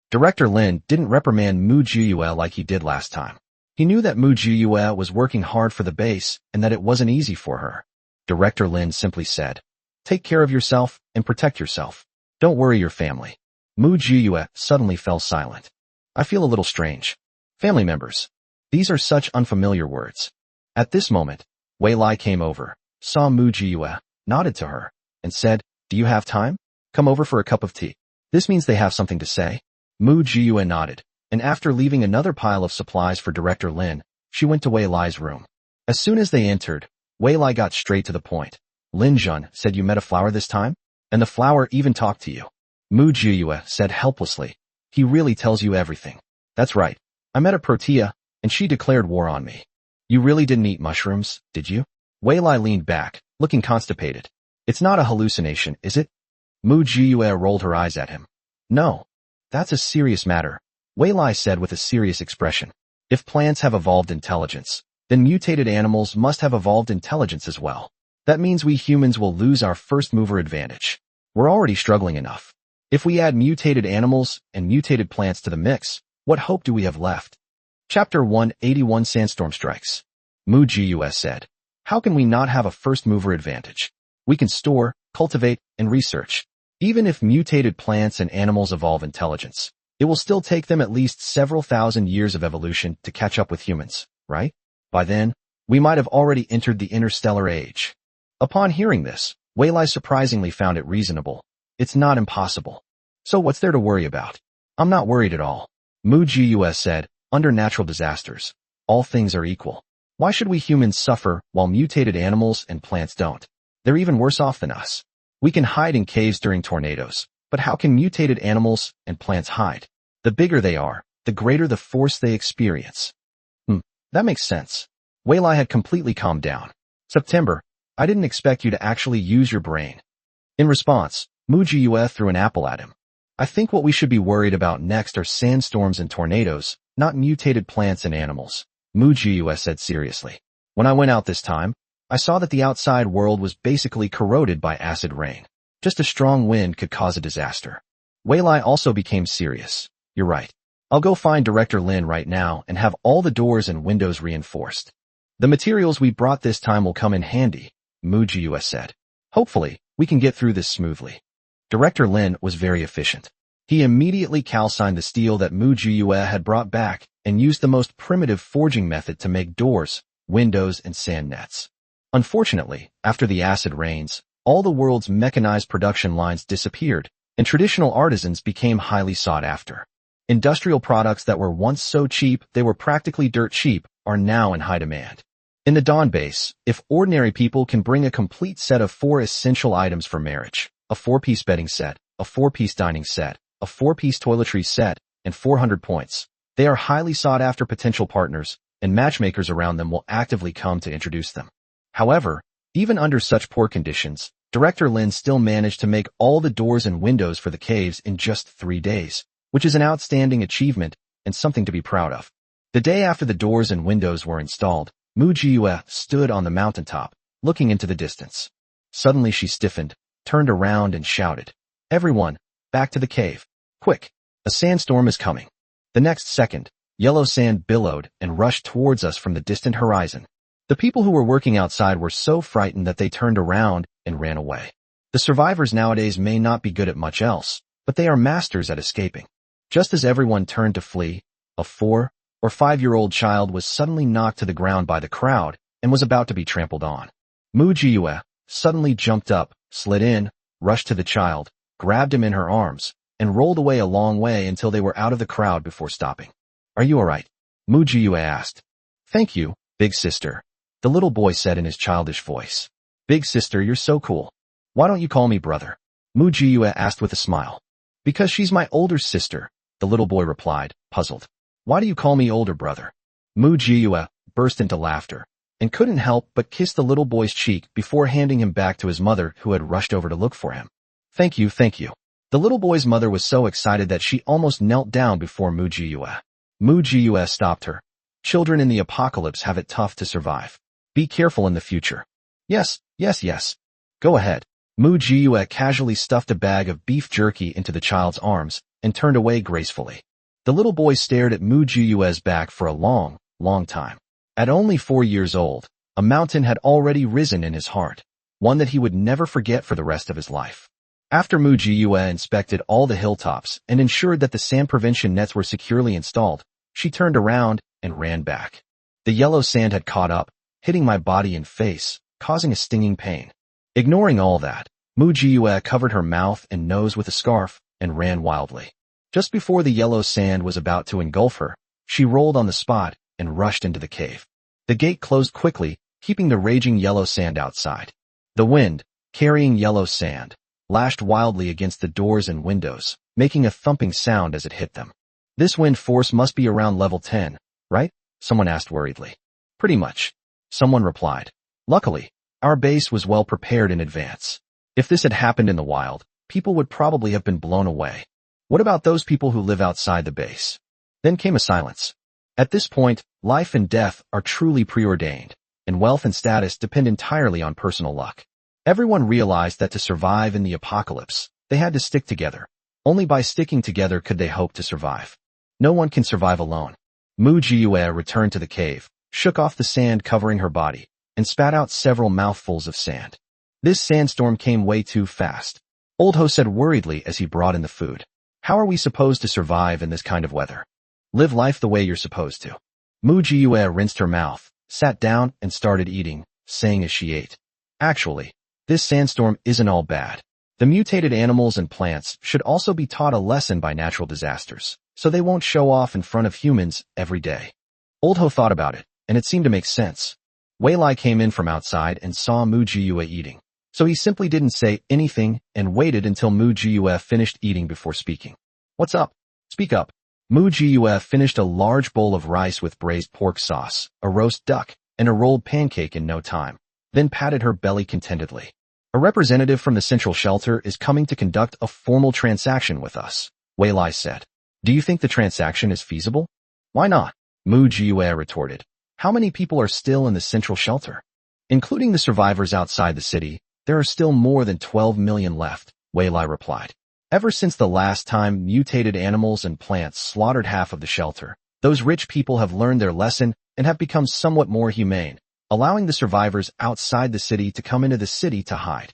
Director Lin didn't reprimand Mu Jiue like he did last time. He knew that Mu Jiue was working hard for the base and that it wasn't easy for her. Director Lin simply said, "Take care of yourself and protect yourself. Don't worry your family." Mu Jiue suddenly fell silent. "I feel a little strange. Family members. These are such unfamiliar words." At this moment, Wei Lai came over, saw Mu Jiue, nodded to her, and said, "Do you have time? Come over for a cup of tea." "This means they have something to say." Mu Jiue nodded, and after leaving another pile of supplies for Director Lin, she went to Wei Lai's room. As soon as they entered, Wei Lai got straight to the point. "Lin Jun said you met a flower this time? And the flower even talked to you?" Mu Jiue said helplessly. "He really tells you everything." "That's right. I met a protea, and she declared war on me." "You really didn't eat mushrooms, did you?" Wei Lai leaned back, looking constipated. "It's not a hallucination, is it?" Mu Jiue rolled her eyes at him. "No. That's a serious matter," Wei Lai said with a serious expression. "If plants have evolved intelligence, then mutated animals must have evolved intelligence as well. That means we humans will lose our first mover advantage. We're already struggling enough. If we add mutated animals and mutated plants to the mix, what hope do we have left?" Chapter 181 Sandstorm Strikes. Mu Jiue said, "How can we not have a first mover advantage? We can store, cultivate, and research. Even if mutated plants and animals evolve intelligence, it will still take them at least several thousand years of evolution to catch up with humans, right? By then, we might have already entered the interstellar age. Upon hearing this, Weilai surprisingly found it reasonable. It's not impossible. So what's there to worry about? I'm not worried at all. Mu Gus said, under natural disasters, all things are equal. Why should we humans suffer while mutated animals and plants don't? They're even worse off than us. We can hide in caves during tornadoes, but how can mutated animals and plants hide? The bigger they are, the greater the force they experience. That makes sense. Weilai had completely calmed down. September, I didn't expect you to actually use your brain. In response, Mu Gus threw an apple at him. I think what we should be worried about next are sandstorms and tornadoes, not mutated plants and animals, Mu Gus said seriously. When I went out this time, I saw that the outside world was basically corroded by acid rain. Just a strong wind could cause a disaster. Weilai also became serious. You're right. I'll go find Director Lin right now and have all the doors and windows reinforced. The materials we brought this time will come in handy, Mu Gus said. Hopefully, we can get through this smoothly. Director Lin was very efficient. He immediately calcined the steel that Mu Gus had brought back and used the most primitive forging method to make doors, windows, and sand nets. Unfortunately, after the acid rains, all the world's mechanized production lines disappeared, and traditional artisans became highly sought after. Industrial products that were once so cheap they were practically dirt cheap are now in high demand. In the Dawn base, if ordinary people can bring a complete set of 4 essential items for marriage, a 4-piece bedding set, a 4-piece dining set, a 4-piece toiletries set, and 400 points, they are highly sought after potential partners, and matchmakers around them will actively come to introduce them. However, even under such poor conditions, Director Lin still managed to make all the doors and windows for the caves in just 3 days, which is an outstanding achievement and something to be proud of. The day after the doors and windows were installed, Mu Gus stood on the mountaintop, looking into the distance. Suddenly she stiffened, turned around and shouted, "Everyone, back to the cave. Quick, a sandstorm is coming." The next second, yellow sand billowed and rushed towards us from the distant horizon. The people who were working outside were so frightened that they turned around and ran away. The survivors nowadays may not be good at much else, but they are masters at escaping. Just as everyone turned to flee, a 4 or 5-year-old child was suddenly knocked to the ground by the crowd and was about to be trampled on. Mu Gus suddenly jumped up, slid in, rushed to the child, grabbed him in her arms, and rolled away a long way until they were out of the crowd before stopping. "Are you alright?" Mu Gus asked. "Thank you, big sister," the little boy said in his childish voice. "Big sister, you're so cool. Why don't you call me brother?" Mu Gus asked with a smile. "Because she's my older sister," the little boy replied, puzzled. "Why do you call me older brother?" Mu Gus burst into laughter, and couldn't help but kiss the little boy's cheek before handing him back to his mother who had rushed over to look for him. Thank you. The little boy's mother was so excited that she almost knelt down before Mu Gus. Mu Gus stopped her. "Children in the apocalypse have it tough to survive. Be careful in the future." Yes. Go ahead." Mu Gus casually stuffed a bag of beef jerky into the child's arms and turned away gracefully. The little boy stared at Mu Gus' back for a long time. At only 4 years old, a mountain had already risen in his heart, one that he would never forget for the rest of his life. After Mu Gus inspected all the hilltops and ensured that the sand prevention nets were securely installed, she turned around and ran back. The yellow sand had caught up, hitting my body and face, causing a stinging pain. Ignoring all that, Mu Gus covered her mouth and nose with a scarf and ran wildly. Just before the yellow sand was about to engulf her, she rolled on the spot and rushed into the cave. The gate closed quickly, keeping the raging yellow sand outside. The wind, carrying yellow sand, lashed wildly against the doors and windows, making a thumping sound as it hit them. "This wind force must be around level 10, right?" someone asked worriedly. "Pretty much," someone replied. "Luckily, our base was well prepared in advance. If this had happened in the wild, people would probably have been blown away. What about those people who live outside the base?" Then came a silence. At this point, life and death are truly preordained, and wealth and status depend entirely on personal luck. Everyone realized that to survive in the apocalypse, they had to stick together. Only by sticking together could they hope to survive. No one can survive alone. Mu Gus returned to the cave, shook off the sand covering her body, and spat out several mouthfuls of sand. "This sandstorm came way too fast," Old Ho said worriedly as he brought in the food. "How are we supposed to survive in this kind of weather?" "Live life the way you're supposed to." Mu Gus rinsed her mouth, sat down and started eating, saying as she ate, "Actually, this sandstorm isn't all bad. The mutated animals and plants should also be taught a lesson by natural disasters, so they won't show off in front of humans every day." Old Ho thought about it, and it seemed to make sense. Wei Lai came in from outside and saw Mu Jiyue eating, so he simply didn't say anything and waited until Mu Jiyue finished eating before speaking. "What's up? Speak up." Mu Jiyue finished a large bowl of rice with braised pork sauce, a roast duck, and a rolled pancake in no time, then patted her belly contentedly. "A representative from the central shelter is coming to conduct a formal transaction with us," Wei Lai said. "Do you think the transaction is feasible?" "Why not?" Mu Jiyue retorted. "How many people are still in the central shelter?" "Including the survivors outside the city, there are still more than 12 million left," Wei Lai replied. "Ever since the last time mutated animals and plants slaughtered half of the shelter, those rich people have learned their lesson and have become somewhat more humane, allowing the survivors outside the city to come into the city to hide."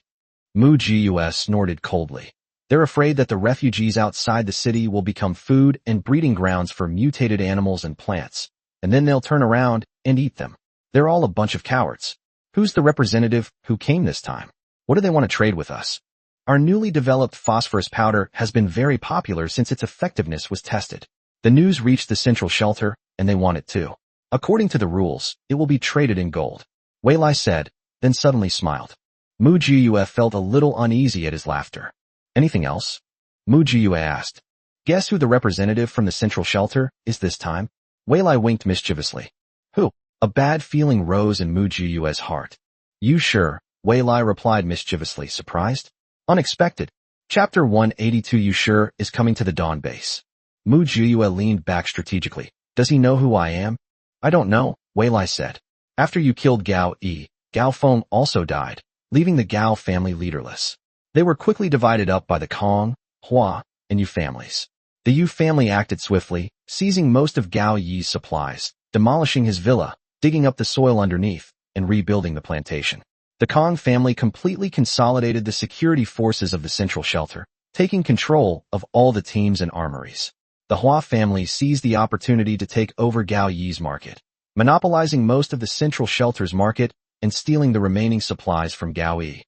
Mu Jiyue snorted coldly. "They're afraid that the refugees outside the city will become food and breeding grounds for mutated animals and plants, and then they'll turn around and eat them. They're all a bunch of cowards. Who's the representative who came this time? What do they want to trade with us?" "Our newly developed phosphorus powder has been very popular since its effectiveness was tested. The news reached the central shelter, and they want it too. According to the rules, it will be traded in gold," Wei Lai said, then suddenly smiled. Mu Jiyue felt a little uneasy at his laughter. "Anything else?" Mu Jiyue asked. "Guess who the representative from the central shelter is this time?" Wei Lai winked mischievously. "Who?" A bad feeling rose in Mu Jiyue's heart. "You sure?" Wei Lai replied mischievously, surprised. "Unexpected. Chapter 182 You sure is coming to the Dawn base." Mu Jiyue leaned back strategically. "Does he know who I am?" "I don't know," Wei Lai said. "After you killed Gao Yi, Gao Feng also died, leaving the Gao family leaderless. They were quickly divided up by the Kong, Hua, and Yu families. The Yu family acted swiftly, seizing most of Gao Yi's supplies, demolishing his villa, digging up the soil underneath, and rebuilding the plantation. The Kong family completely consolidated the security forces of the central shelter, taking control of all the teams and armories. The Hua family seized the opportunity to take over Gao Yi's market, monopolizing most of the central shelter's market and stealing the remaining supplies from Gao Yi.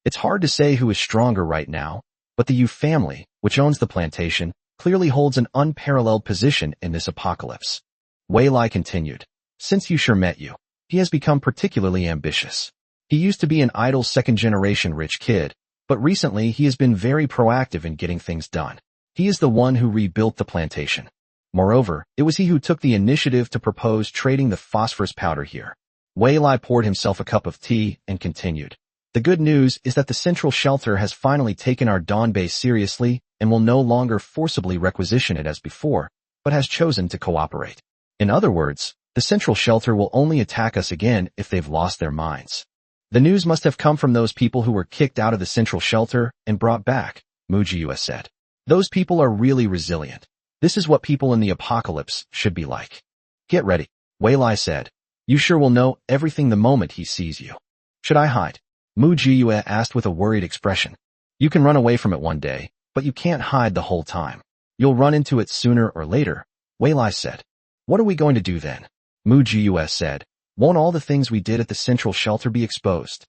It's hard to say who is stronger right now, but the Yu family, which owns the plantation, clearly holds an unparalleled position in this apocalypse." Wei Lai continued. "Since Yu Sure met you, he has become particularly ambitious. He used to be an idle second-generation rich kid, but recently he has been very proactive in getting things done. He is the one who rebuilt the plantation. Moreover, it was he who took the initiative to propose trading the phosphorus powder here." Wei Lai poured himself a cup of tea and continued. "The good news is that the central shelter has finally taken our Dawn base seriously and will no longer forcibly requisition it as before, but has chosen to cooperate. In other words, the central shelter will only attack us again if they've lost their minds. The news must have come from those people who were kicked out of the central shelter and brought back," Mu Jiyue said. "Those people are really resilient. This is what people in the apocalypse should be like." "Get ready," Wei Lai said. "You sure will know everything the moment he sees you." "Should I hide?" Mu Jiyue asked with a worried expression. "You can run away from it one day, but you can't hide the whole time. You'll run into it sooner or later," Wei Lai said. "What are we going to do then?" Mu Jiyue said. "Won't all the things we did at the central shelter be exposed?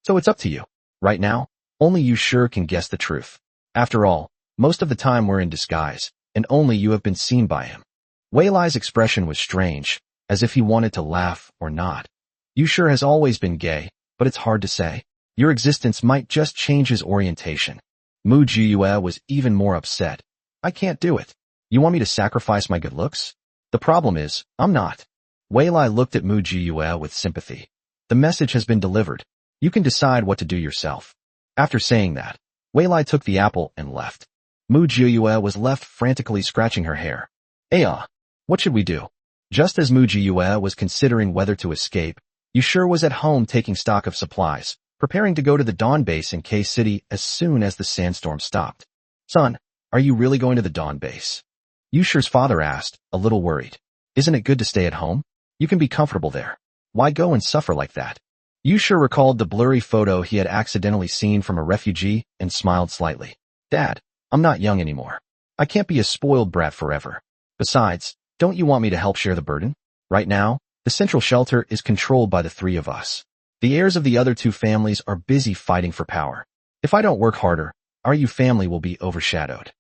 So it's up to you. Right now, only you sure can guess the truth. After all, most of the time we're in disguise, and only you have been seen by him." Wei Lai's expression was strange, as if he wanted to laugh or not. "You sure has always been gay, but it's hard to say. Your existence might just change his orientation." Mu Jiyue was even more upset. "I can't do it. You want me to sacrifice my good looks? The problem is, I'm not." Wei Lai looked at Mu Jiyue with sympathy. "The message has been delivered. You can decide what to do yourself." After saying that, Wei Lai took the apple and left. Mu Jiyue was left frantically scratching her hair. What should we do?" Just as Mu Jiyue was considering whether to escape, Yu Sure was at home taking stock of supplies, preparing to go to the Dawn base in K-City as soon as the sandstorm stopped. "Son, are you really going to the Dawn base?" Yu Sure's father asked, a little worried. "Isn't it good to stay at home? You can be comfortable there. Why go and suffer like that?" Yu Sure recalled the blurry photo he had accidentally seen from a refugee and smiled slightly. "Dad, I'm not young anymore. I can't be a spoiled brat forever. Besides, don't you want me to help share the burden? Right now, The central shelter is controlled by the three of us. The heirs of the other two families are busy fighting for power. If I don't work harder, our Yu family will be overshadowed.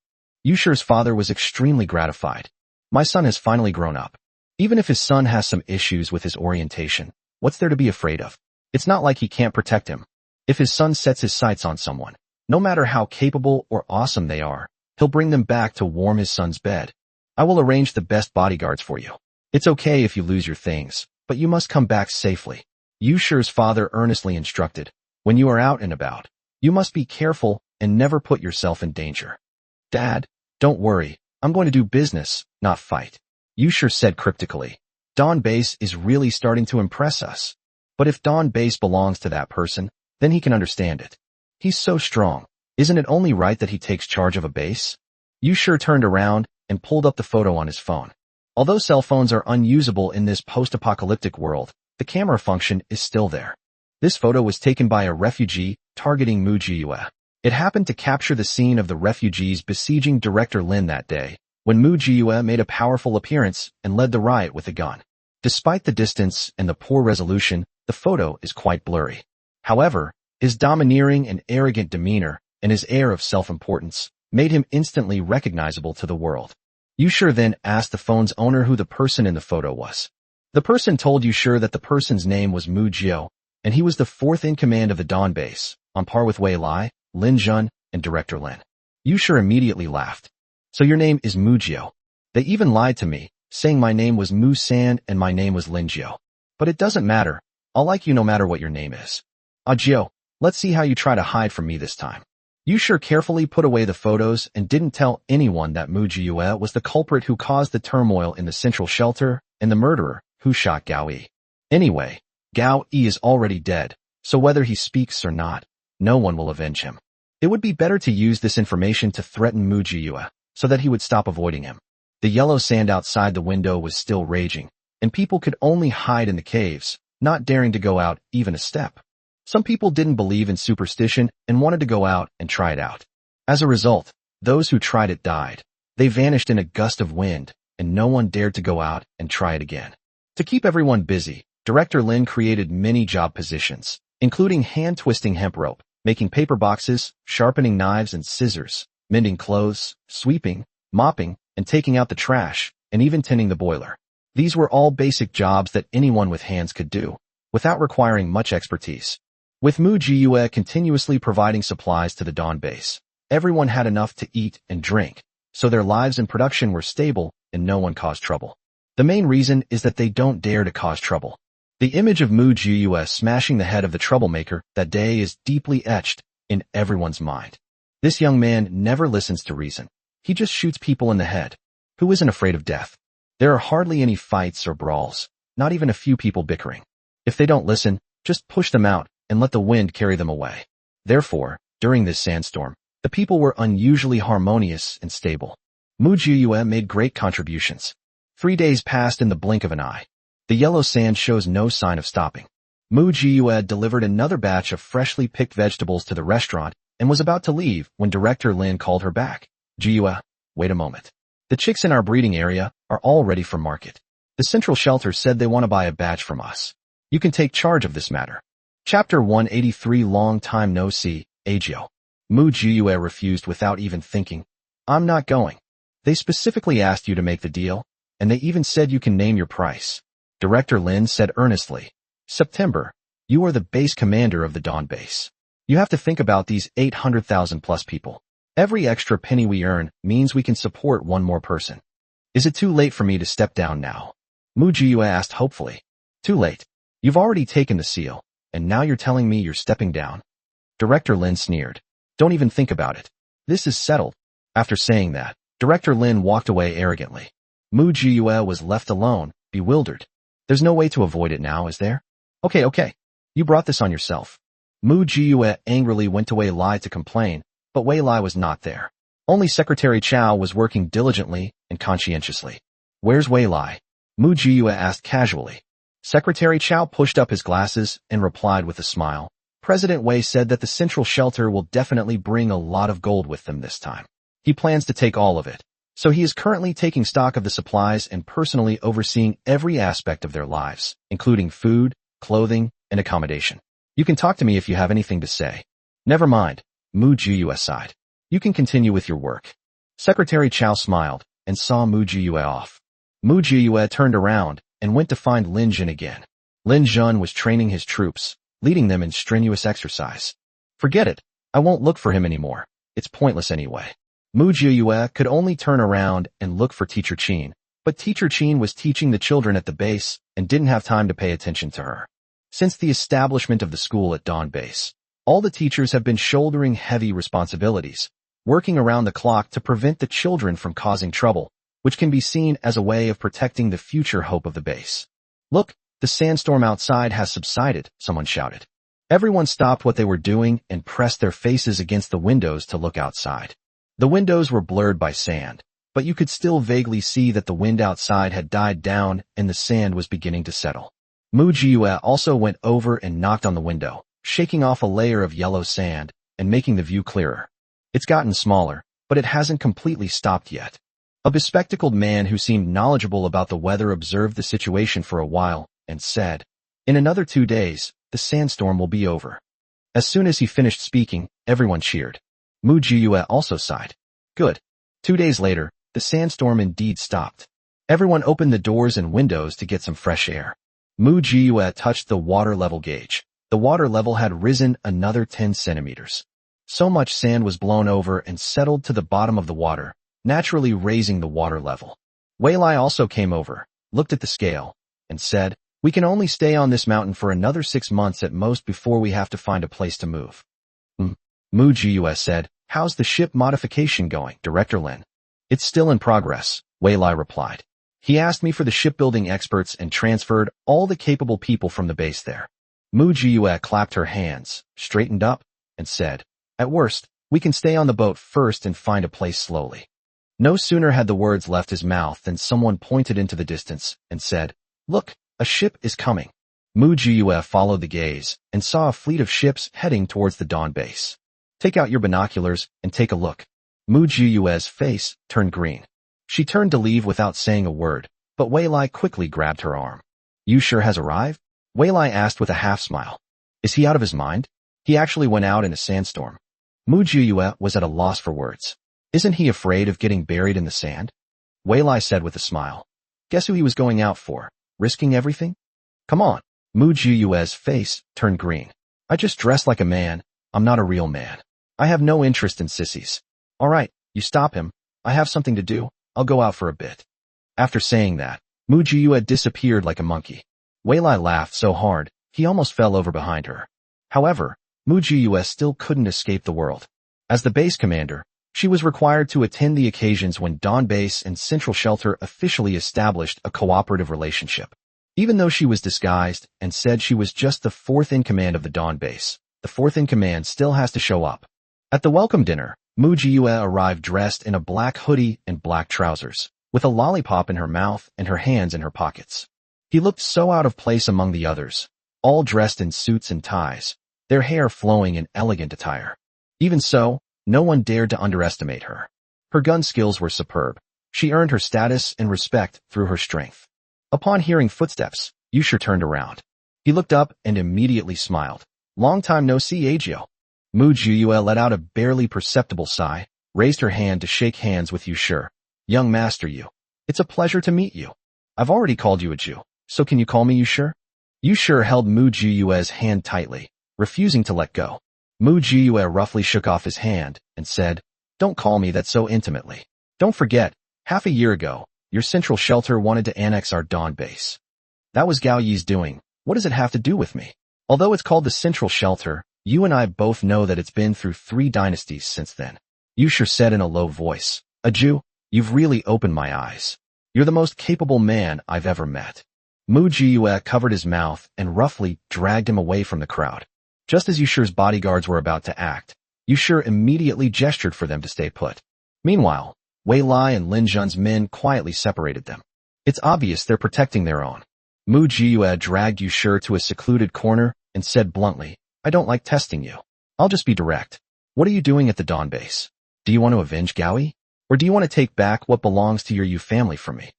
Yusher's father was extremely gratified. My son has finally grown up. Even if his son has some issues with his orientation, what's there to be afraid of? It's not like he can't protect him. If his son sets his sights on someone, no matter how capable or awesome they are, he'll bring them back to warm his son's bed. I will arrange the best bodyguards for you. It's okay if you lose your things, but you must come back safely. Yusher's father earnestly instructed, when you are out and about, you must be careful and never put yourself in danger. Dad, don't worry, I'm going to do business, not fight. Yusher said cryptically. Dawn Base is really starting to impress us. But if Dawn Base belongs to that person, then he can understand it. He's so strong. Isn't it only right that he takes charge of a base? Yusher turned around and pulled up the photo on his phone. Although cell phones are unusable in this post-apocalyptic world, the camera function is still there. This photo was taken by a refugee targeting Mujiue. It happened to capture the scene of the refugees besieging Director Lin that day, when Mujiue made a powerful appearance and led the riot with a gun. Despite the distance and the poor resolution, the photo is quite blurry. However, his domineering and arrogant demeanor and his air of self-importance made him instantly recognizable to the world. Yusher then asked the phone's owner who the person in the photo was. The person told Yusher that the person's name was Mu Jio, and he was the fourth in command of the Dawn Base, on par with Wei Lai, Lin Jun, and Director Lin. Yusher immediately laughed. So your name is Mu Jio. They even lied to me, saying my name was Mu San and my name was Lin Jio. But it doesn't matter. I'll like you no matter what your name is. Jio, let's see how you try to hide from me this time. Yusher carefully put away the photos and didn't tell anyone that Mu Jiue was the culprit who caused the turmoil in the central shelter and the murderer who shot Gao Yi. Anyway, Gao Yi is already dead, so whether he speaks or not, no one will avenge him. It would be better to use this information to threaten Mu Jiue, so that he would stop avoiding him. The yellow sand outside the window was still raging, and people could only hide in the caves, not daring to go out even a step. Some people didn't believe in superstition and wanted to go out and try it out. As a result, those who tried it died. They vanished in a gust of wind, and no one dared to go out and try it again. To keep everyone busy, Director Lin created many job positions, including hand-twisting hemp rope, making paper boxes, sharpening knives and scissors, mending clothes, sweeping, mopping, and taking out the trash, and even tending the boiler. These were all basic jobs that anyone with hands could do, without requiring much expertise. With Mu Jiue continuously providing supplies to the Dawn Base, everyone had enough to eat and drink, so their lives and production were stable and no one caused trouble. The main reason is that they don't dare to cause trouble. The image of Mu Jiue smashing the head of the troublemaker that day is deeply etched in everyone's mind. This young man never listens to reason. He just shoots people in the head. Who isn't afraid of death? There are hardly any fights or brawls, not even a few people bickering. If they don't listen, just push them out and let the wind carry them away. Therefore, during this sandstorm, the people were unusually harmonious and stable. Mu Jiue made great contributions. 3 days passed in the blink of an eye. The yellow sand shows no sign of stopping. Mu Jiue delivered another batch of freshly picked vegetables to the restaurant and was about to leave when Director Lin called her back. Jiue, wait a moment. The chicks in our breeding area are all ready for market. The central shelter said they want to buy a batch from us. You can take charge of this matter. Chapter 183 Long time no see, Agio. Mu Jiue refused without even thinking. I'm not going. They specifically asked you to make the deal, and they even said you can name your price. Director Lin said earnestly. September, you are the base commander of the Dawn Base. You have to think about these 800,000 plus people. Every extra penny we earn means we can support one more person. Is it too late for me to step down now? Mu Jiue asked hopefully. Too late. You've already taken the seal. And now you're telling me you're stepping down? Director Lin sneered. Don't even think about it. This is settled. After saying that, Director Lin walked away arrogantly. Mu Jiue was left alone, bewildered. There's no way to avoid it now, is there? Okay. You brought this on yourself. Mu Jiue angrily went to Wei Lai to complain, but Wei Lai was not there. Only Secretary Chow was working diligently and conscientiously. Where's Wei Lai? Mu Jiue asked casually. Secretary Chow pushed up his glasses and replied with a smile. President Wei said that the central shelter will definitely bring a lot of gold with them this time. He plans to take all of it, So he is currently taking stock of the supplies and personally overseeing every aspect of their lives, including food, clothing, and accommodation. You can talk to me if you have anything to say. Never mind, Mu Jiyue sighed. You can continue with your work. Secretary Chow smiled and saw Mu Jiyue off. Mu Jiyue turned around and went to find Lin Jun again. Lin Jun was training his troops, leading them in strenuous exercise. Forget it, I won't look for him anymore. It's pointless anyway. Mu Jiyue could only turn around and look for Teacher Qin, but Teacher Qin was teaching the children at the base and didn't have time to pay attention to her. Since the establishment of the school at Dawn Base, all the teachers have been shouldering heavy responsibilities, working around the clock to prevent the children from causing trouble, which can be seen as a way of protecting the future hope of the base. Look, the sandstorm outside has subsided, someone shouted. Everyone stopped what they were doing and pressed their faces against the windows to look outside. The windows were blurred by sand, but you could still vaguely see that the wind outside had died down and the sand was beginning to settle. Mu Jiyue also went over and knocked on the window, shaking off a layer of yellow sand and making the view clearer. It's gotten smaller, but it hasn't completely stopped yet. A bespectacled man who seemed knowledgeable about the weather observed the situation for a while and said, "In another 2 days, the sandstorm will be over." As soon as he finished speaking, everyone cheered. Mu Jiyue also sighed. Good. 2 days later, the sandstorm indeed stopped. Everyone opened the doors and windows to get some fresh air. Mu Jiyue touched the water level gauge. The water level had risen another 10 centimeters. So much sand was blown over and settled to the bottom of the water, naturally raising the water level. Wei Lai also came over, looked at the scale, and said, "We can only stay on this mountain for another 6 months at most before we have to find a place to move." Mu Jiyue said, "How's the ship modification going, Director Lin?" "It's still in progress," Wei Lai replied. "He asked me for the shipbuilding experts and transferred all the capable people from the base there." Mu Jiyue clapped her hands, straightened up, and said, "At worst, we can stay on the boat first and find a place slowly." No sooner had the words left his mouth than someone pointed into the distance and said, "Look, a ship is coming." Mu Jiyue followed the gaze and saw a fleet of ships heading towards the Dawn base. "Take out your binoculars and take a look." Mu Jiyue's face turned green. She turned to leave without saying a word, but Wei Lai quickly grabbed her arm. "You sure has arrived?" Wei Lai asked with a half-smile. "Is he out of his mind? He actually went out in a sandstorm." Mu Jiyue was at a loss for words. "Isn't he afraid of getting buried in the sand?" Wei Lai said with a smile. "Guess who he was going out for? Risking everything? Come on." Mu Jiyue's face turned green. "I just dress like a man. I'm not a real man. I have no interest in sissies." "All right, you stop him. I have something to do. I'll go out for a bit." After saying that, Mu Jiyue disappeared like a monkey. Wei Lai laughed so hard, he almost fell over behind her. However, Mu Jiyue still couldn't escape the world. As the base commander, she was required to attend the occasions when Dawn Base and Central Shelter officially established a cooperative relationship. Even though she was disguised and said she was just the 4th in command of the Dawn Base, the 4th in command still has to show up. At the welcome dinner, Mu Jiyue arrived dressed in a black hoodie and black trousers, with a lollipop in her mouth and her hands in her pockets. He looked so out of place among the others, all dressed in suits and ties, their hair flowing in elegant attire. Even so, no one dared to underestimate her. Her gun skills were superb. She earned her status and respect through her strength. Upon hearing footsteps, Yusher turned around. He looked up and immediately smiled. "Long time no see, Agio." Mu Jiyue let out a barely perceptible sigh, raised her hand to shake hands with Yusher. "Young master Yu. It's a pleasure to meet you. I've already called you a Jew, so can you call me Yusher?" Yusher held Mu Jiyue's hand tightly, refusing to let go. Mu Jiyue roughly shook off his hand and said, "Don't call me that so intimately. Don't forget, half a year ago, your Central Shelter wanted to annex our Dawn Base. That was Gao Yi's doing. What does it have to do with me? Although it's called the Central Shelter, you and I both know that it's been through 3 dynasties since then." Yusher said in a low voice, "A Jew, you've really opened my eyes. You're the most capable man I've ever met." Mu Jiyue covered his mouth and roughly dragged him away from the crowd. Just as Yusher's bodyguards were about to act, Yusher immediately gestured for them to stay put. Meanwhile, Wei Lai and Lin Jun's men quietly separated them. It's obvious they're protecting their own. Mu Jiyue dragged Yusher to a secluded corner and said bluntly, "I don't like testing you. I'll just be direct. What are you doing at the Dawn Base? Do you want to avenge Gao Yi?" Or do you want to take back what belongs to your Yu family from me?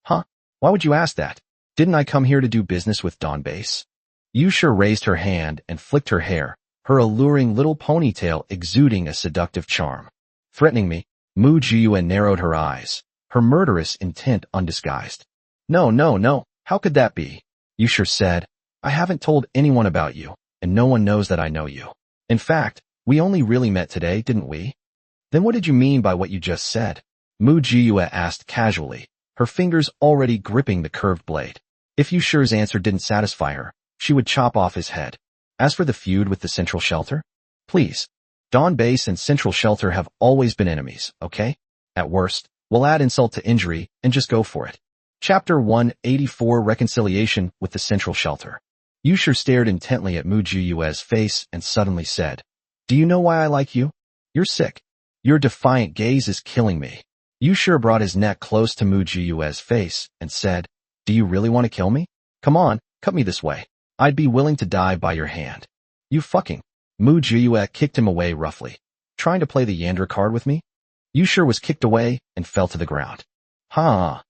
Huh? Why would you ask that? Didn't I come here to do business with Dawn Base? Yusha raised her hand and flicked her hair, her alluring little ponytail exuding a seductive charm. Threatening me, Mu Jiyue narrowed her eyes, her murderous intent undisguised. No, no, no, how could that be? Yusha said, I haven't told anyone about you, and no one knows that I know you. In fact, we only really met today, didn't we? Then what did you mean by what you just said? Mu Jiyue asked casually, her fingers already gripping the curved blade. If Yusha's answer didn't satisfy her, she would chop off his head. As for the feud with the Central Shelter? Please. Dawn Base and Central Shelter have always been enemies, okay? At worst, we'll add insult to injury and just go for it. Chapter 184 Reconciliation with the Central Shelter. Yusha stared intently at Mu Jiyue's face and suddenly said, Do you know why I like you? You're sick. Your defiant gaze is killing me. Yusha brought his neck close to Mu Jiyue's face and said, Do you really want to kill me? Come on, cut me this way. I'd be willing to die by your hand. You fucking. Mu Jiyue kicked him away roughly. Trying to play the Yander card with me? Yusha was kicked away and fell to the ground. Ha!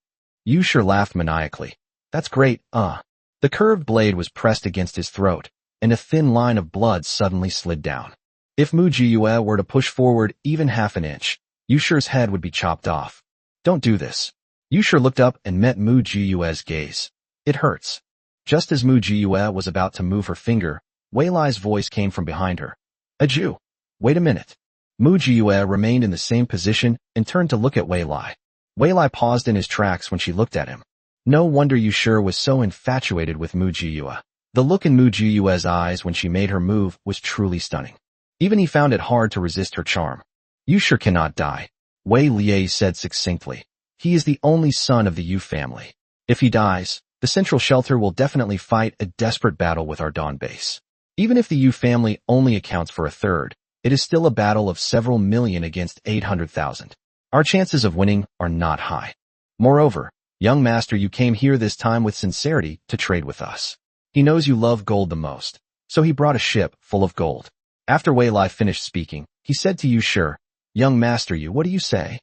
Yusha laughed maniacally. That's great, The curved blade was pressed against his throat, and a thin line of blood suddenly slid down. If Mu Jiyue were to push forward even half an inch, Yusha's head would be chopped off. Don't do this. Yusha looked up and met Mu Jiyue's gaze. It hurts. Just as Mu Jiyue was about to move her finger, Wei Lai's voice came from behind her. A Jew. Wait a minute. Mu Jiyue remained in the same position and turned to look at Wei Lai. Wei Lai paused in his tracks when she looked at him. No wonder Yusha was so infatuated with Mu Jiyue. The look in Mu Jiyue's eyes when she made her move was truly stunning. Even he found it hard to resist her charm. Yusha cannot die, Wei Liei said succinctly. He is the only son of the Yu family. If he dies, the Central Shelter will definitely fight a desperate battle with our Dawn Base. Even if the Yu family only accounts for a third, it is still a battle of several million against 800,000. Our chances of winning are not high. Moreover, young master, you came here this time with sincerity to trade with us. He knows you love gold the most, so he brought a ship full of gold. After Wei Lai finished speaking, he said to Yusha, Young master, what do you say?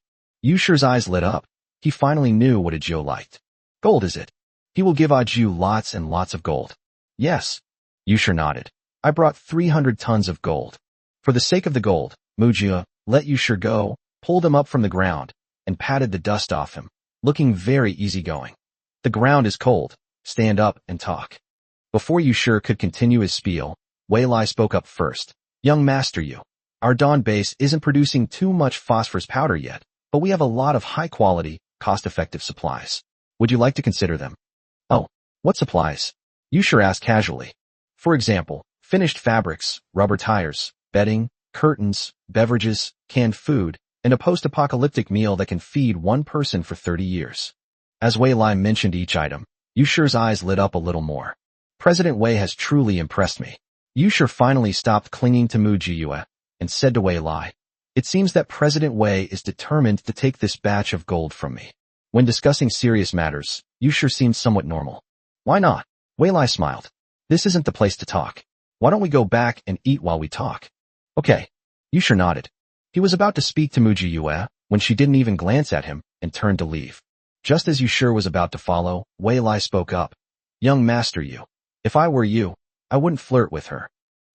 Yusha's eyes lit up. He finally knew what Ajio liked. Gold, is it? He will give Ajio lots and lots of gold. Yes. Yusha nodded. I brought 300 tons of gold. For the sake of the gold, Mujia let Yusha go, pulled him up from the ground, and patted the dust off him, looking very easygoing. The ground is cold. Stand up and talk. Before Yusha could continue his spiel, Wei Lai spoke up first. Young master, our Dawn Base isn't producing too much phosphorus powder yet, but we have a lot of high-quality, cost-effective supplies. Would you like to consider them? Oh, what supplies? Yusha asked casually. For example, finished fabrics, rubber tires, bedding, curtains, beverages, canned food, and a post-apocalyptic meal that can feed one person for 30 years. As Wei Lai mentioned each item, Yusha's eyes lit up a little more. President Wei has truly impressed me. Yusha finally stopped clinging to Mu Jiyue and said to Wei Lai, It seems that President Wei is determined to take this batch of gold from me. When discussing serious matters, Yusha seemed somewhat normal. Why not? Wei Lai smiled. This isn't the place to talk. Why don't we go back and eat while we talk? Okay. Yusha nodded. He was about to speak to Mu Jiyue when she didn't even glance at him and turned to leave. Just as Yusha was about to follow, Wei Lai spoke up. Young master, if I were you, I wouldn't flirt with her.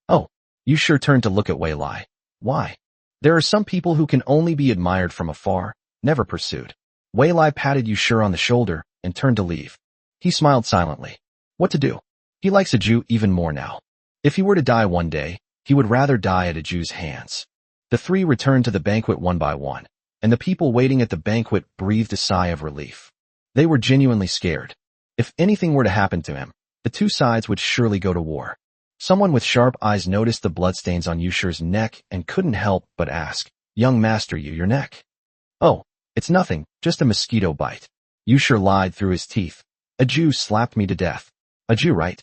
Oh. Yusha turned to look at Wei Lai. Why? There are some people who can only be admired from afar, never pursued. Wei Lai patted Yusha on the shoulder and turned to leave. He smiled silently. What to do? He likes Ajio even more now. If he were to die one day, he would rather die at Ajio's hands. The three returned to the banquet one by one, and the people waiting at the banquet breathed a sigh of relief. They were genuinely scared. If anything were to happen to him, the two sides would surely go to war. Someone with sharp eyes noticed the bloodstains on Yusha's neck and couldn't help but ask, Young master, your neck? Oh, it's nothing, just a mosquito bite. Yusha lied through his teeth. Ajio slapped me to death. Ajio, right?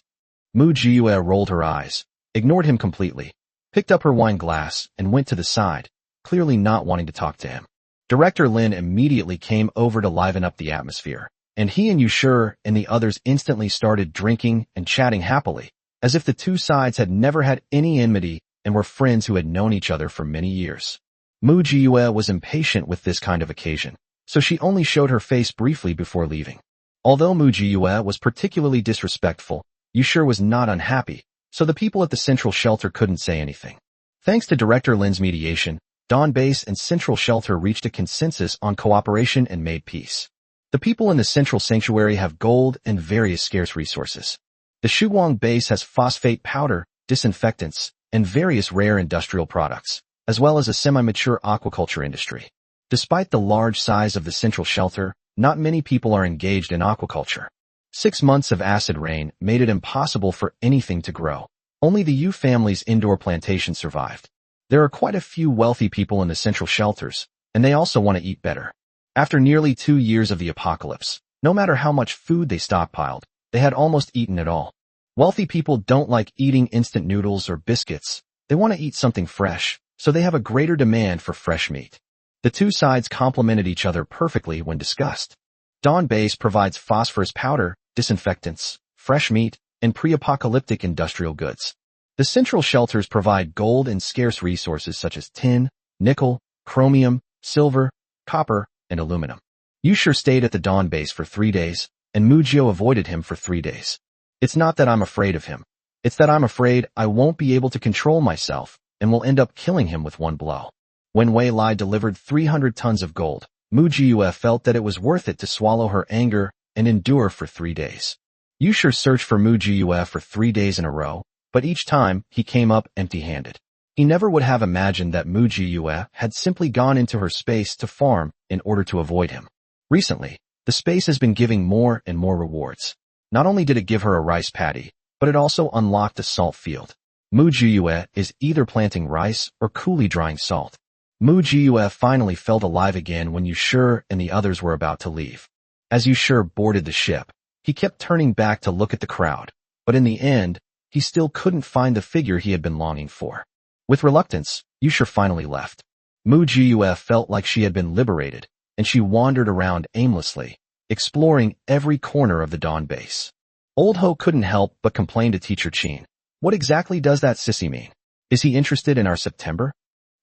Mu Jiyue rolled her eyes, ignored him completely, picked up her wine glass, and went to the side, clearly not wanting to talk to him. Director Lin immediately came over to liven up the atmosphere, and he and Yusha and the others instantly started drinking and chatting happily, as if the two sides had never had any enmity and were friends who had known each other for many years. Mu Jiyue was impatient with this kind of occasion, so she only showed her face briefly before leaving. Although Mu Jiyue was particularly disrespectful, Yushur was not unhappy, so the people at the central shelter couldn't say anything. Thanks to Director Lin's mediation, Dawn Base and Central Shelter reached a consensus on cooperation and made peace. The people in the Central Sanctuary have gold and various scarce resources. The Shuguang Base has phosphate powder, disinfectants, and various rare industrial products, as well as a semi-mature aquaculture industry. Despite the large size of the Central Shelter, not many people are engaged in aquaculture. 6 months of acid rain made it impossible for anything to grow. Only the Yu family's indoor plantation survived. There are quite a few wealthy people in the Central Shelters, and they also want to eat better. After nearly 2 years of the apocalypse, no matter how much food they stockpiled, they had almost eaten it all. Wealthy people don't like eating instant noodles or biscuits. They want to eat something fresh, so they have a greater demand for fresh meat. The two sides complemented each other perfectly when discussed. Dawn Base provides phosphorus powder, disinfectants, fresh meat, and pre-apocalyptic industrial goods. The Central Shelters provide gold and scarce resources such as tin, nickel, chromium, silver, copper, and aluminum. Yushur stayed at the Dawn Base for 3 days, and Mujio avoided him for 3 days. It's not that I'm afraid of him. It's that I'm afraid I won't be able to control myself and will end up killing him with one blow. When Wei Lai delivered 300 tons of gold, Mu Jiyue felt that it was worth it to swallow her anger and endure for 3 days. Yushur searched for Mu Jiyue for 3 days in a row, but each time he came up empty-handed. He never would have imagined that Mu Jiyue had simply gone into her space to farm in order to avoid him. Recently, the space has been giving more and more rewards. Not only did it give her a rice paddy, but it also unlocked a salt field. Mu Jiyue is either planting rice or coolly drying salt. Mu Jiyue finally felt alive again when Yushur and the others were about to leave. As Yushur boarded the ship, he kept turning back to look at the crowd, but in the end, he still couldn't find the figure he had been longing for. With reluctance, Yushur finally left. Mu Jiyue felt like she had been liberated, and she wandered around aimlessly, exploring every corner of the Dawn Base. Old Ho couldn't help but complain to Teacher Chin. What exactly does that sissy mean? Is he interested in our September?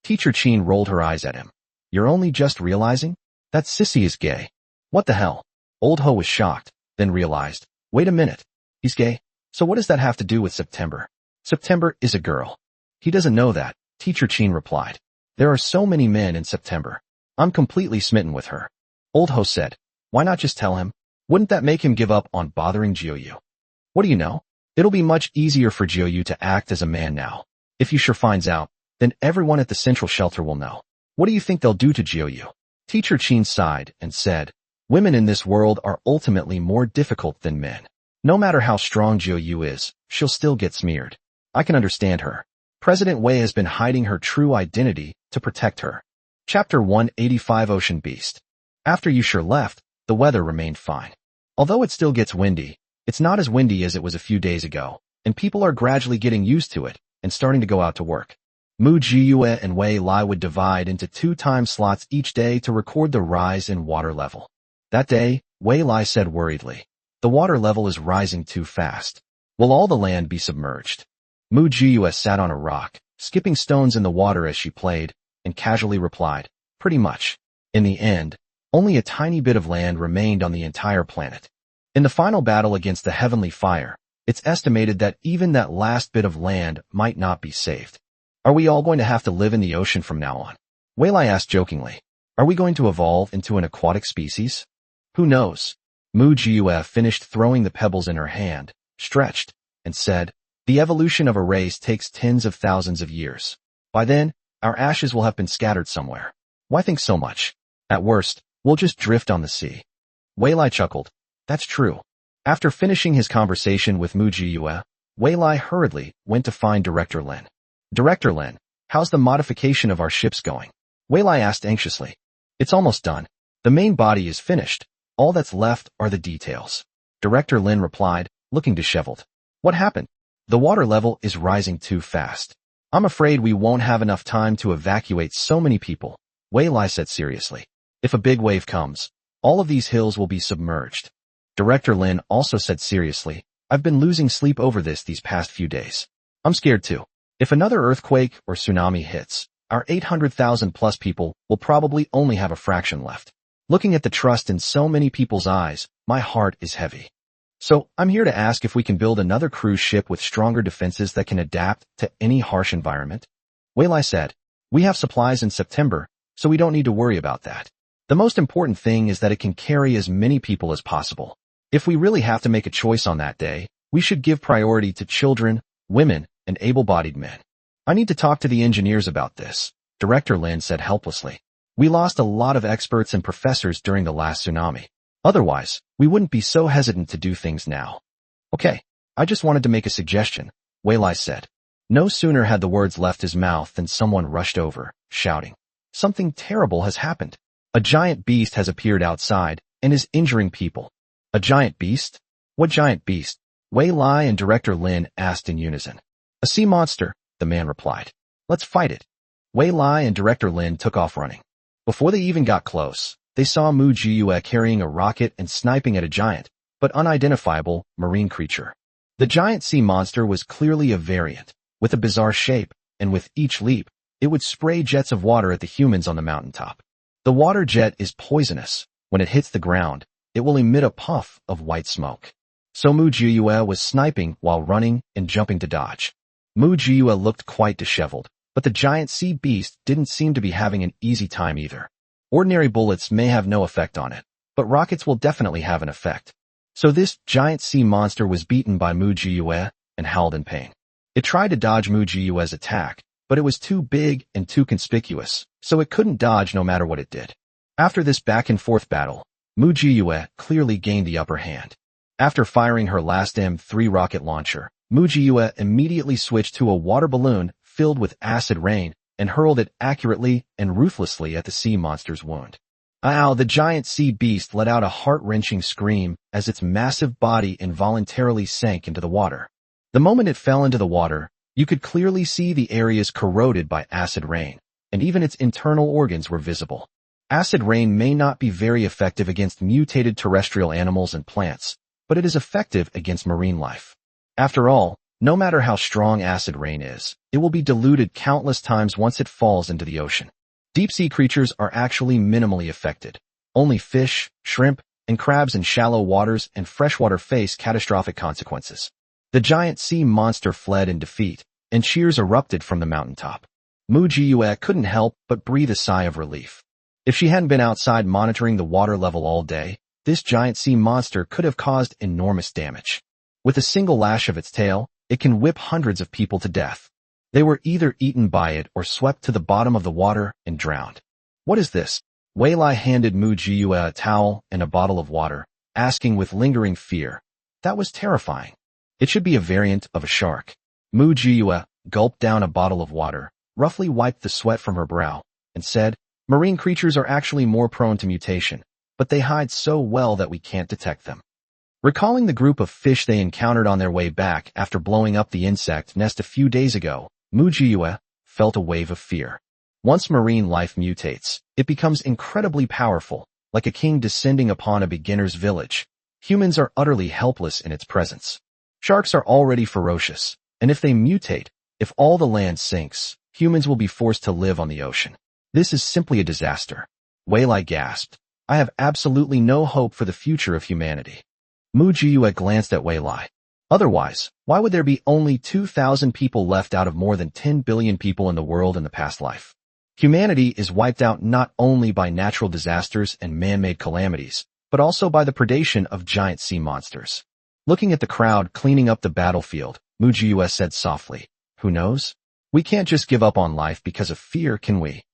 Teacher Chin rolled her eyes at him. You're only just realizing? That sissy is gay. What the hell? Old Ho was shocked, then realized, wait a minute. He's gay? So what does that have to do with September? September is a girl. He doesn't know that, Teacher Chin replied. There are so many men in September. I'm completely smitten with her. Old Ho said, why not just tell him? Wouldn't that make him give up on bothering Jiuyu? What do you know? It'll be much easier for Jiuyu to act as a man now. If Yushur finds out, then everyone at the Central Shelter will know. What do you think they'll do to Jiuyu? Teacher Chin sighed and said, women in this world are ultimately more difficult than men. No matter how strong Jiuyu is, she'll still get smeared. I can understand her. President Wei has been hiding her true identity to protect her. Chapter 185 Ocean Beast. After Yushur left, the weather remained fine. Although it still gets windy, it's not as windy as it was a few days ago, and people are gradually getting used to it and starting to go out to work. Mu Jiyue and Wei Lai would divide into 2 time slots each day to record the rise in water level. That day, Wei Lai said worriedly, the water level is rising too fast. Will all the land be submerged? Mu Jiyue sat on a rock, skipping stones in the water as she played, and casually replied, pretty much. In the end, only a tiny bit of land remained on the entire planet. In the final battle against the heavenly fire, it's estimated that even that last bit of land might not be saved. Are we all going to have to live in the ocean from now on? Wei Lai asked jokingly. Are we going to evolve into an aquatic species? Who knows? Mu Jiyue finished throwing the pebbles in her hand, stretched, and said, the evolution of a race takes tens of thousands of years. By then, our ashes will have been scattered somewhere. Why think so much? At worst, we'll just drift on the sea. Wei Lai chuckled. That's true. After finishing his conversation with Mu Jiyue, Wei Lai hurriedly went to find Director Lin. Director Lin, how's the modification of our ships going? Wei Lai asked anxiously. It's almost done. The main body is finished. All that's left are the details. Director Lin replied, looking disheveled. What happened? The water level is rising too fast. I'm afraid we won't have enough time to evacuate so many people, Wei Lai said seriously. If a big wave comes, all of these hills will be submerged. Director Lin also said seriously, I've been losing sleep over these past few days. I'm scared too. If another earthquake or tsunami hits, our 800,000 plus people will probably only have a fraction left. Looking at the trust in so many people's eyes, my heart is heavy. So, I'm here to ask if we can build another cruise ship with stronger defenses that can adapt to any harsh environment. Wei Lai said, we have supplies in September, so we don't need to worry about that. The most important thing is that it can carry as many people as possible. If we really have to make a choice on that day, we should give priority to children, women, and able-bodied men. I need to talk to the engineers about this, Director Lin said helplessly. We lost a lot of experts and professors during the last tsunami. Otherwise, we wouldn't be so hesitant to do things now. Okay, I just wanted to make a suggestion, Wei Lai said. No sooner had the words left his mouth than someone rushed over, shouting. Something terrible has happened. A giant beast has appeared outside and is injuring people. A giant beast? What giant beast? Wei Lai and Director Lin asked in unison. A sea monster, the man replied. Let's fight it. Wei Lai and Director Lin took off running. Before they even got close, they saw Mu Jiyue carrying a rocket and sniping at a giant, but unidentifiable, marine creature. The giant sea monster was clearly a variant, with a bizarre shape, and with each leap, it would spray jets of water at the humans on the mountaintop. The water jet is poisonous. When it hits the ground, it will emit a puff of white smoke. So Mu Jiyue was sniping while running and jumping to dodge. Mu Jiyue looked quite disheveled, but the giant sea beast didn't seem to be having an easy time either. Ordinary bullets may have no effect on it, but rockets will definitely have an effect. So this giant sea monster was beaten by Mu Jiyue and howled in pain. It tried to dodge Mu Jiyue's attack, but it was too big and too conspicuous, so it couldn't dodge no matter what it did. After this back-and-forth battle, Mu Jiyue clearly gained the upper hand. After firing her last M3 rocket launcher, Mu Jiyue immediately switched to a water balloon filled with acid rain and hurled it accurately and ruthlessly at the sea monster's wound. Ow! The giant sea beast let out a heart-wrenching scream as its massive body involuntarily sank into the water. The moment it fell into the water, you could clearly see the areas corroded by acid rain, and even its internal organs were visible. Acid rain may not be very effective against mutated terrestrial animals and plants, but it is effective against marine life. After all, no matter how strong acid rain is, it will be diluted countless times once it falls into the ocean. Deep-sea creatures are actually minimally affected. Only fish, shrimp, and crabs in shallow waters and freshwater face catastrophic consequences. The giant sea monster fled in defeat, and cheers erupted from the mountaintop. Mu Jiyue couldn't help but breathe a sigh of relief. If she hadn't been outside monitoring the water level all day, this giant sea monster could have caused enormous damage. With a single lash of its tail, it can whip hundreds of people to death. They were either eaten by it or swept to the bottom of the water and drowned. What is this? Wei Lai handed Mu Jiyue a towel and a bottle of water, asking with lingering fear. That was terrifying. It should be a variant of a shark. Mu Jiyue gulped down a bottle of water, roughly wiped the sweat from her brow, and said, marine creatures are actually more prone to mutation, but they hide so well that we can't detect them. Recalling the group of fish they encountered on their way back after blowing up the insect nest a few days ago, Mu Jiyue felt a wave of fear. Once marine life mutates, it becomes incredibly powerful, like a king descending upon a beginner's village. Humans are utterly helpless in its presence. Sharks are already ferocious, and if they mutate, if all the land sinks, humans will be forced to live on the ocean. This is simply a disaster. Wei Lai gasped. I have absolutely no hope for the future of humanity. Mu Jiyue glanced at Wei Lai. Otherwise, why would there be only 2,000 people left out of more than 10 billion people in the world in the past life? Humanity is wiped out not only by natural disasters and man-made calamities, but also by the predation of giant sea monsters. Looking at the crowd cleaning up the battlefield, Mu Jiyue said softly, who knows? We can't just give up on life because of fear, can we?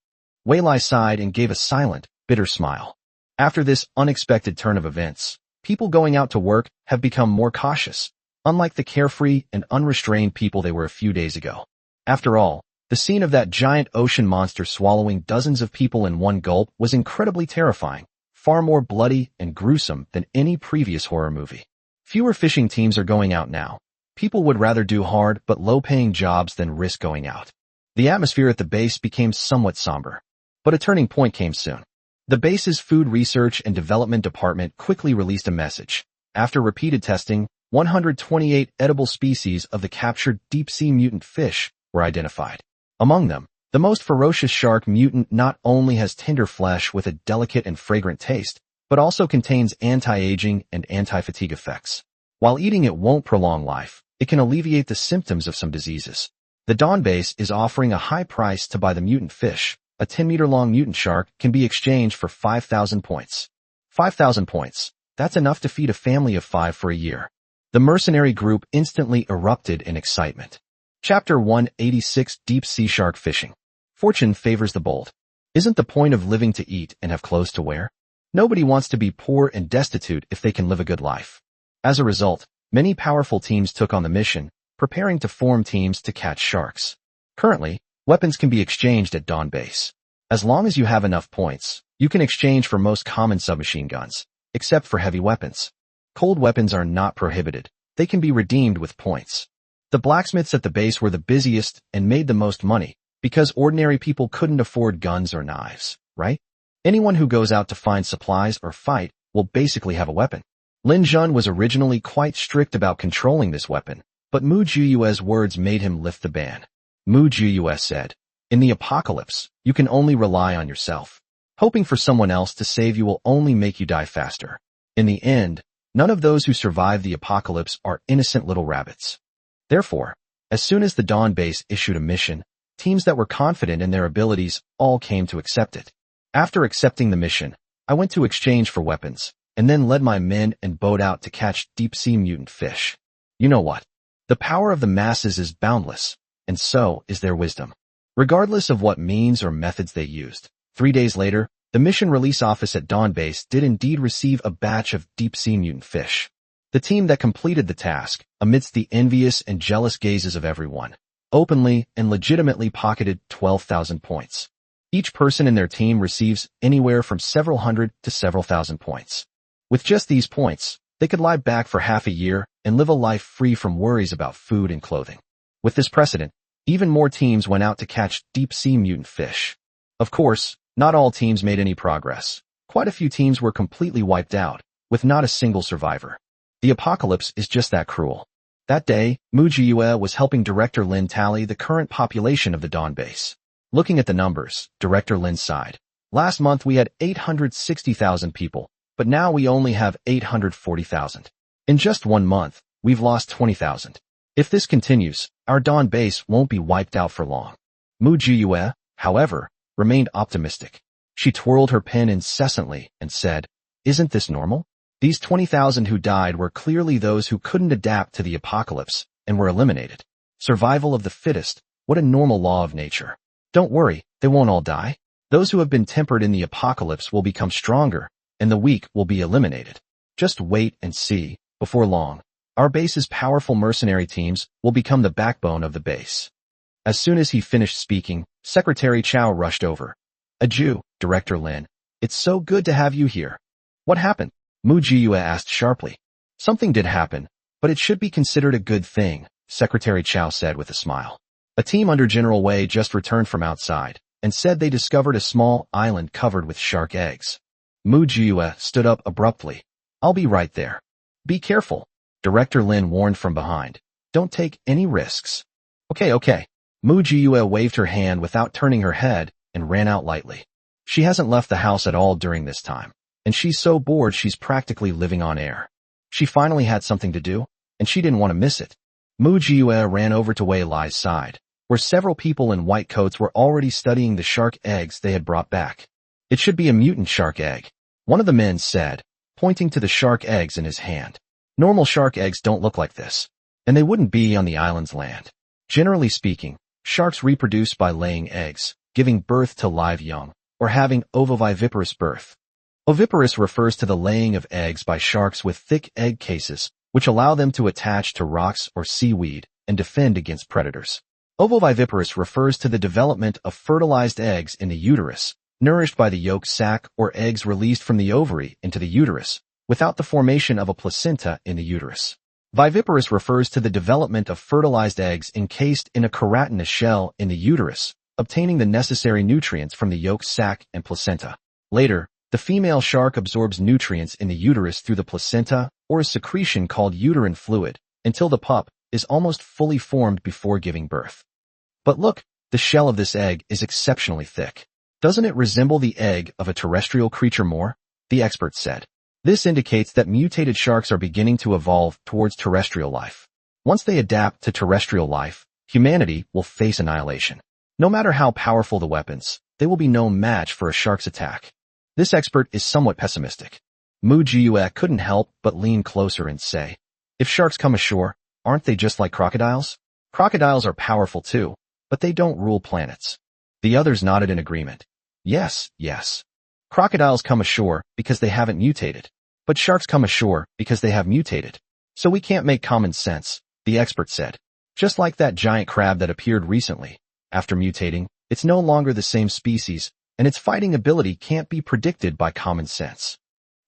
Wei Lai sighed and gave a silent, bitter smile. After this unexpected turn of events, people going out to work have become more cautious, unlike the carefree and unrestrained people they were a few days ago. After all, the scene of that giant ocean monster swallowing dozens of people in one gulp was incredibly terrifying, far more bloody and gruesome than any previous horror movie. Fewer fishing teams are going out now. People would rather do hard but low-paying jobs than risk going out. The atmosphere at the base became somewhat somber. But a turning point came soon. The base's Food Research and Development Department quickly released a message. After repeated testing, 128 edible species of the captured deep-sea mutant fish were identified. Among them, The most ferocious shark mutant not only has tender flesh with a delicate and fragrant taste, but also contains anti-aging and anti-fatigue effects. While eating it won't prolong life, it can alleviate the symptoms of some diseases. The Dawn Base is offering a high price to buy the mutant fish. A 10-meter-long mutant shark can be exchanged for 5,000 points. 5,000 points. That's enough to feed a family of 5 for a year. The mercenary group instantly erupted in excitement. Chapter 186 Deep Sea Shark Fishing. Fortune favors the bold. Isn't the point of living to eat and have clothes to wear? Nobody wants to be poor and destitute if they can live a good life. As a result, many powerful teams took on the mission, preparing to form teams to catch sharks. Currently, weapons can be exchanged at Dawn Base. As long as you have enough points, you can exchange for most common submachine guns, except for heavy weapons. Cold weapons are not prohibited. They can be redeemed with points. The blacksmiths at the base were the busiest and made the most money, because ordinary people couldn't afford guns or knives, right? Anyone who goes out to find supplies or fight will basically have a weapon. Lin Jun was originally quite strict about controlling this weapon, but Mu Jiyue's words made him lift the ban. Mu Jiyue said, "In the apocalypse, you can only rely on yourself. Hoping for someone else to save you will only make you die faster. In the end, none of those who survive the apocalypse are innocent little rabbits." Therefore, as soon as the Dawn Base issued a mission, teams that were confident in their abilities all came to accept it. After accepting the mission, I went to exchange for weapons, and then led my men and boat out to catch deep-sea mutant fish. You know what? The power of the masses is boundless, and so is their wisdom. Regardless of what means or methods they used, 3 days later, the mission release office at Dawn Base did indeed receive a batch of deep-sea mutant fish. The team that completed the task, amidst the envious and jealous gazes of everyone, openly and legitimately pocketed 12,000 points. Each person in their team receives anywhere from several hundred to several thousand points. With just these points, they could lie back for half a year and live a life free from worries about food and clothing. With this precedent, even more teams went out to catch deep-sea mutant fish. Of course, not all teams made any progress. Quite a few teams were completely wiped out, with not a single survivor. The apocalypse is just that cruel. That day, Mu Jiyue was helping Director Lin tally the current population of the Dawn Base. Looking at the numbers, Director Lin sighed. Last month we had 860,000 people, but now we only have 840,000. In just 1 month, we've lost 20,000. If this continues, our Dawn Base won't be wiped out for long. Mu Jiyue, however, remained optimistic. She twirled her pen incessantly and said, "Isn't this normal? These 20,000 who died were clearly those who couldn't adapt to the apocalypse and were eliminated. Survival of the fittest, what a normal law of nature. Don't worry, they won't all die. Those who have been tempered in the apocalypse will become stronger, and the weak will be eliminated. Just wait and see, before long, our base's powerful mercenary teams will become the backbone of the base." As soon as he finished speaking, Secretary Chow rushed over. "Adieu, Director Lin. It's so good to have you here." "What happened?" Mu Jiyue asked sharply. "Something did happen, but it should be considered a good thing," Secretary Chow said with a smile. "A team under General Wei just returned from outside, and said they discovered a small island covered with shark eggs." Mu Jiyue stood up abruptly. "I'll be right there." "Be careful," Director Lin warned from behind. "Don't take any risks." Okay. Mu Jiyue waved her hand without turning her head and ran out lightly. She hasn't left the house at all during this time, and she's so bored she's practically living on air. She finally had something to do, and she didn't want to miss it. Mu Jiyue ran over to Wei Lai's side, where several people in white coats were already studying the shark eggs they had brought back. "It should be a mutant shark egg," one of the men said, pointing to the shark eggs in his hand. "Normal shark eggs don't look like this, and they wouldn't be on the island's land. Generally speaking, sharks reproduce by laying eggs, giving birth to live young, or having ovoviviparous birth. Oviparous refers to the laying of eggs by sharks with thick egg cases, which allow them to attach to rocks or seaweed and defend against predators. Ovoviviparous refers to the development of fertilized eggs in the uterus, nourished by the yolk sac or eggs released from the ovary into the uterus, without the formation of a placenta in the uterus. Viviparous refers to the development of fertilized eggs encased in a keratinous shell in the uterus, obtaining the necessary nutrients from the yolk sac and placenta. Later, the female shark absorbs nutrients in the uterus through the placenta or a secretion called uterine fluid, until the pup is almost fully formed before giving birth. But look, The shell of this egg is exceptionally thick. Doesn't it resemble the egg of a terrestrial creature more? The expert said. This indicates that mutated sharks are beginning to evolve towards terrestrial life. Once they adapt to terrestrial life, humanity will face annihilation. No matter how powerful the weapons, they will be no match for a shark's attack. This expert is somewhat pessimistic. Mu Jiyue couldn't help but lean closer and say, if sharks come ashore, aren't they just like crocodiles? Crocodiles are powerful too, but they don't rule planets. The others nodded in agreement. Yes, yes. Crocodiles come ashore because they haven't mutated, but sharks come ashore because they have mutated. So we can't make common sense, the expert said. Just like that giant crab that appeared recently. After mutating, it's no longer the same species, and its fighting ability can't be predicted by common sense.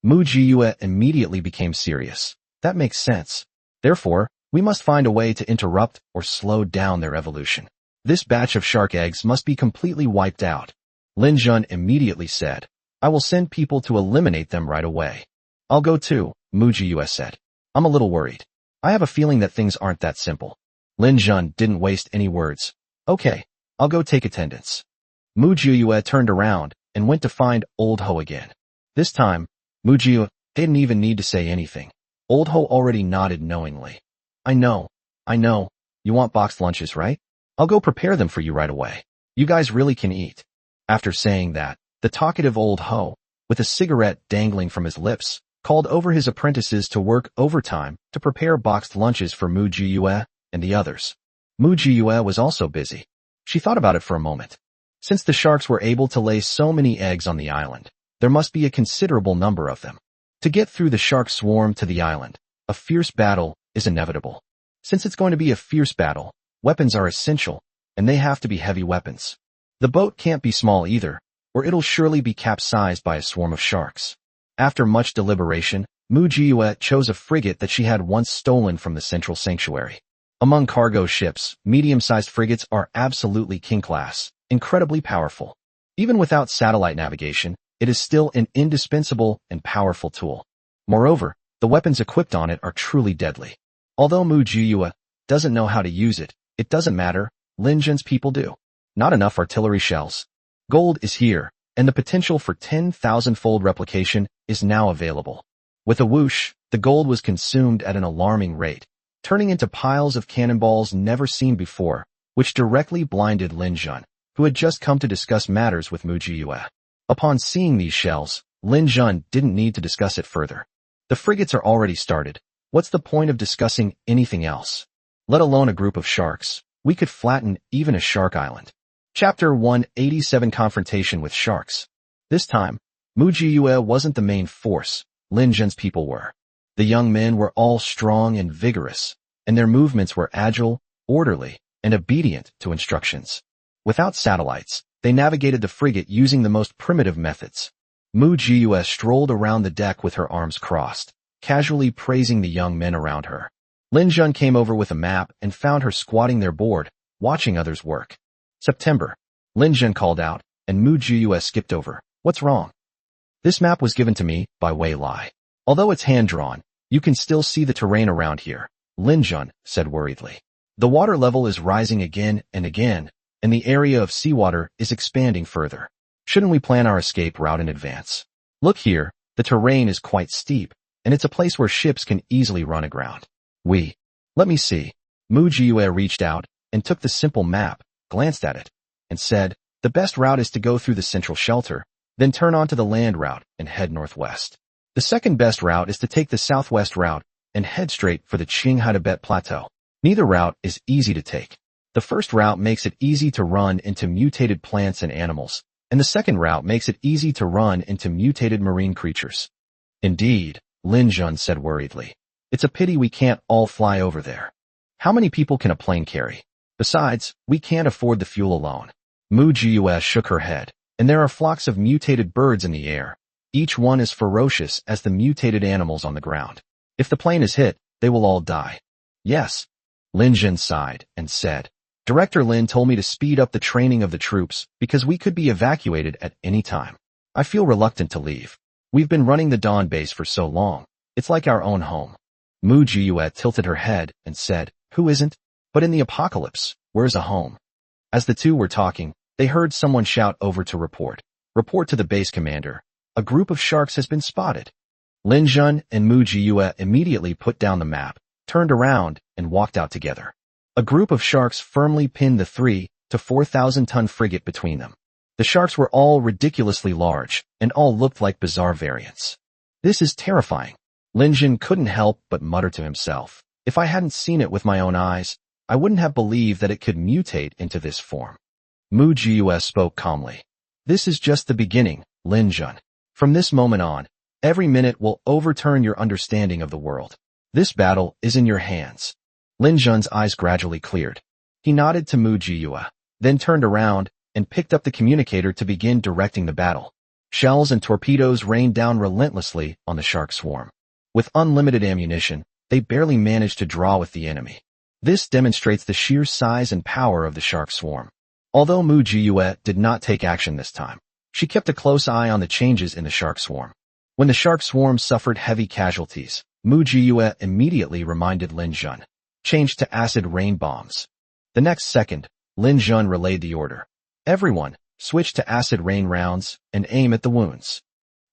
Mu Jiyue immediately became serious. That makes sense. Therefore, we must find a way to interrupt or slow down their evolution. This batch of shark eggs must be completely wiped out. Lin Jun immediately said, I will send people to eliminate them right away. I'll go too, Mu Jiyue said. I'm a little worried. I have a feeling that things aren't that simple. Lin Jun didn't waste any words. Okay, I'll go take attendance. Mu Jiyue turned around and went to find Old Ho again. This time, Mu Jiyue didn't even need to say anything. Old Ho already nodded knowingly. I know. You want boxed lunches, right? I'll go prepare them for you right away. You guys really can eat. After saying that, the talkative Old Ho, with a cigarette dangling from his lips, called over his apprentices to work overtime to prepare boxed lunches for Mu Jiyue and the others. Mu Jiyue was also busy. She thought about it for a moment. Since the sharks were able to lay so many eggs on the island, there must be a considerable number of them. To get through the shark swarm to the island, a fierce battle is inevitable. Since it's going to be a fierce battle, weapons are essential, and they have to be heavy weapons. The boat can't be small either, or it'll surely be capsized by a swarm of sharks. After much deliberation, Mu Jiyue chose a frigate that she had once stolen from the central sanctuary. Among cargo ships, medium-sized frigates are absolutely king-class, incredibly powerful. Even without satellite navigation, it is still an indispensable and powerful tool. Moreover, the weapons equipped on it are truly deadly. Although Mu Jiyue doesn't know how to use it, it doesn't matter, Lin Jun's people do. Not enough artillery shells. Gold is here, and the potential for 10,000-fold replication is now available. With a whoosh, the gold was consumed at an alarming rate, turning into piles of cannonballs never seen before, which directly blinded Lin Jun, who had just come to discuss matters with Mu Jiyue. Upon seeing these shells, Lin Jun didn't need to discuss it further. The frigates are already started. What's the point of discussing anything else? Let alone a group of sharks. We could flatten even a shark island. Chapter 187 Confrontation with Sharks. This time, Mu Jiyue wasn't the main force, Lin Jun's people were. The young men were all strong and vigorous, and their movements were agile, orderly, and obedient to instructions. Without satellites, they navigated the frigate using the most primitive methods. Mu Jiyue strolled around the deck with her arms crossed, casually praising the young men around her. Lin Jun came over with a map and found her squatting their board, watching others work. September. Lin Jun called out, and Mu Jiyue skipped over. What's wrong? This map was given to me by Wei Lai. Although it's hand-drawn, you can still see the terrain around here, Lin Jun said worriedly. The water level is rising again and again, and the area of seawater is expanding further. Shouldn't we plan our escape route in advance? Look here, the terrain is quite steep, and it's a place where ships can easily run aground. Let me see. Mu Jiyue reached out and took the simple map, glanced at it, and said, the best route is to go through the central shelter, then turn onto the land route and head northwest. The second best route is to take the southwest route and head straight for the Qinghai Tibet Plateau. Neither route is easy to take. The first route makes it easy to run into mutated plants and animals, and the second route makes it easy to run into mutated marine creatures. Indeed, Lin Jun said worriedly. It's a pity we can't all fly over there. How many people can a plane carry? Besides, we can't afford the fuel alone. Mu Jiyue shook her head, and there are flocks of mutated birds in the air. Each one as ferocious as the mutated animals on the ground. If the plane is hit, they will all die. Yes. Lin Jun sighed and said, Director Lin told me to speed up the training of the troops because we could be evacuated at any time. I feel reluctant to leave. We've been running the Dawn base for so long. It's like our own home. Mu Jiyue tilted her head and said, Who isn't? But in the apocalypse, where's a home? As the two were talking, they heard someone shout over to report. Report to the base commander. A group of sharks has been spotted. Lin Jun and Mu Jiyue immediately put down the map, turned around, and walked out together. A group of sharks firmly pinned the 3 to 4,000-ton frigate between them. The sharks were all ridiculously large, and all looked like bizarre variants. This is terrifying. Lin Jun couldn't help but mutter to himself. If I hadn't seen it with my own eyes, I wouldn't have believed that it could mutate into this form. Mu Jiyue spoke calmly. This is just the beginning, Lin Jun. From this moment on, every minute will overturn your understanding of the world. This battle is in your hands. Lin Jun's eyes gradually cleared. He nodded to Mu Jiyue, then turned around and picked up the communicator to begin directing the battle. Shells and torpedoes rained down relentlessly on the shark swarm. With unlimited ammunition, they barely managed to draw with the enemy. This demonstrates the sheer size and power of the shark swarm. Although Mu Jiyue did not take action this time, she kept a close eye on the changes in the shark swarm. When the shark swarm suffered heavy casualties, Mu Jiyue immediately reminded Lin Jun. Changed to acid rain bombs. The next second, Lin Jun relayed the order. Everyone, switch to acid rain rounds and aim at the wounds.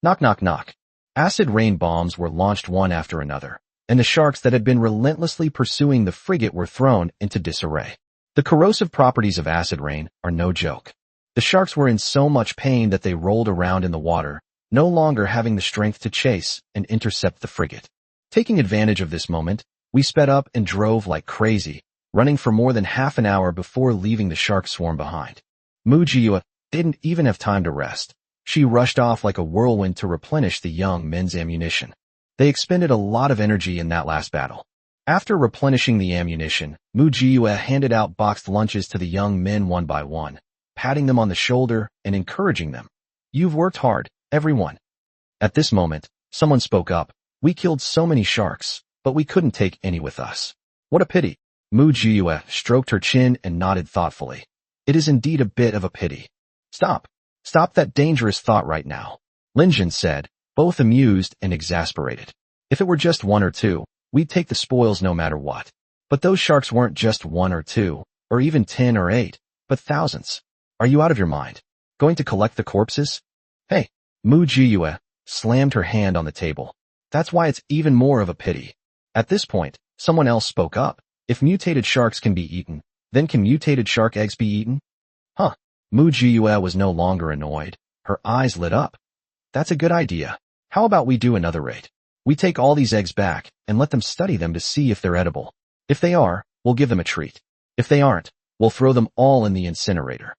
Knock knock knock. Acid rain bombs were launched one after another, and the sharks that had been relentlessly pursuing the frigate were thrown into disarray. The corrosive properties of acid rain are no joke. The sharks were in so much pain that they rolled around in the water, no longer having the strength to chase and intercept the frigate. Taking advantage of this moment, we sped up and drove like crazy, running for more than half an hour before leaving the shark swarm behind. Mu Jiyue didn't even have time to rest. She rushed off like a whirlwind to replenish the young men's ammunition. They expended a lot of energy in that last battle. After replenishing the ammunition, Mu Jiyue handed out boxed lunches to the young men one by one, patting them on the shoulder and encouraging them. You've worked hard, everyone. At this moment, someone spoke up. We killed so many sharks, but we couldn't take any with us. What a pity. Mu Jiyue stroked her chin and nodded thoughtfully. It is indeed a bit of a pity. Stop. Stop that dangerous thought right now, Lin Jun said, both amused and exasperated. If it were just 1 or 2, we'd take the spoils no matter what. But those sharks weren't just 1 or 2, or even 10 or 8, but thousands. Are you out of your mind? Going to collect the corpses? Hey, Mu Jiyue slammed her hand on the table. That's why it's even more of a pity. At this point, someone else spoke up. If mutated sharks can be eaten, then can mutated shark eggs be eaten? Huh. Mu Jiyue was no longer annoyed. Her eyes lit up. That's a good idea. How about we do another raid? We take all these eggs back and let them study them to see if they're edible. If they are, we'll give them a treat. If they aren't, we'll throw them all in the incinerator.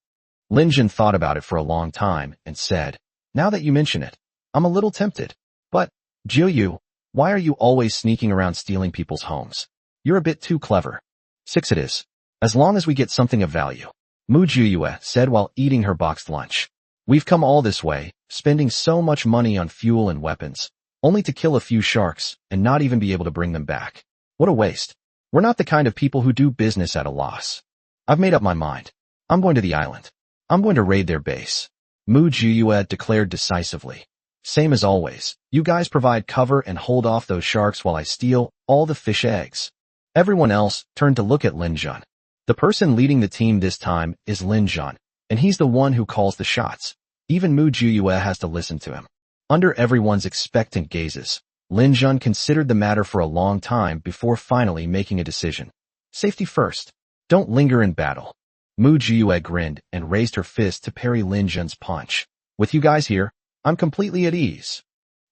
Lin Jun thought about it for a long time and said, now that you mention it, I'm a little tempted. But, Jiu, why are you always sneaking around stealing people's homes? You're a bit too clever. 6 it is. As long as we get something of value, Mu Jiyue said while eating her boxed lunch. We've come all this way, spending so much money on fuel and weapons, only to kill a few sharks and not even be able to bring them back. What a waste. We're not the kind of people who do business at a loss. I've made up my mind. I'm going to the island. I'm going to raid their base. Mu Jiyue declared decisively. Same as always, you guys provide cover and hold off those sharks while I steal all the fish eggs. Everyone else turned to look at Lin Jun. The person leading the team this time is Lin Jun, and he's the one who calls the shots. Even Mu Jiyue has to listen to him. Under everyone's expectant gazes, Lin Jun considered the matter for a long time before finally making a decision. Safety first. Don't linger in battle. Mu Jiyue grinned and raised her fist to parry Lin Jun's punch. With you guys here, I'm completely at ease.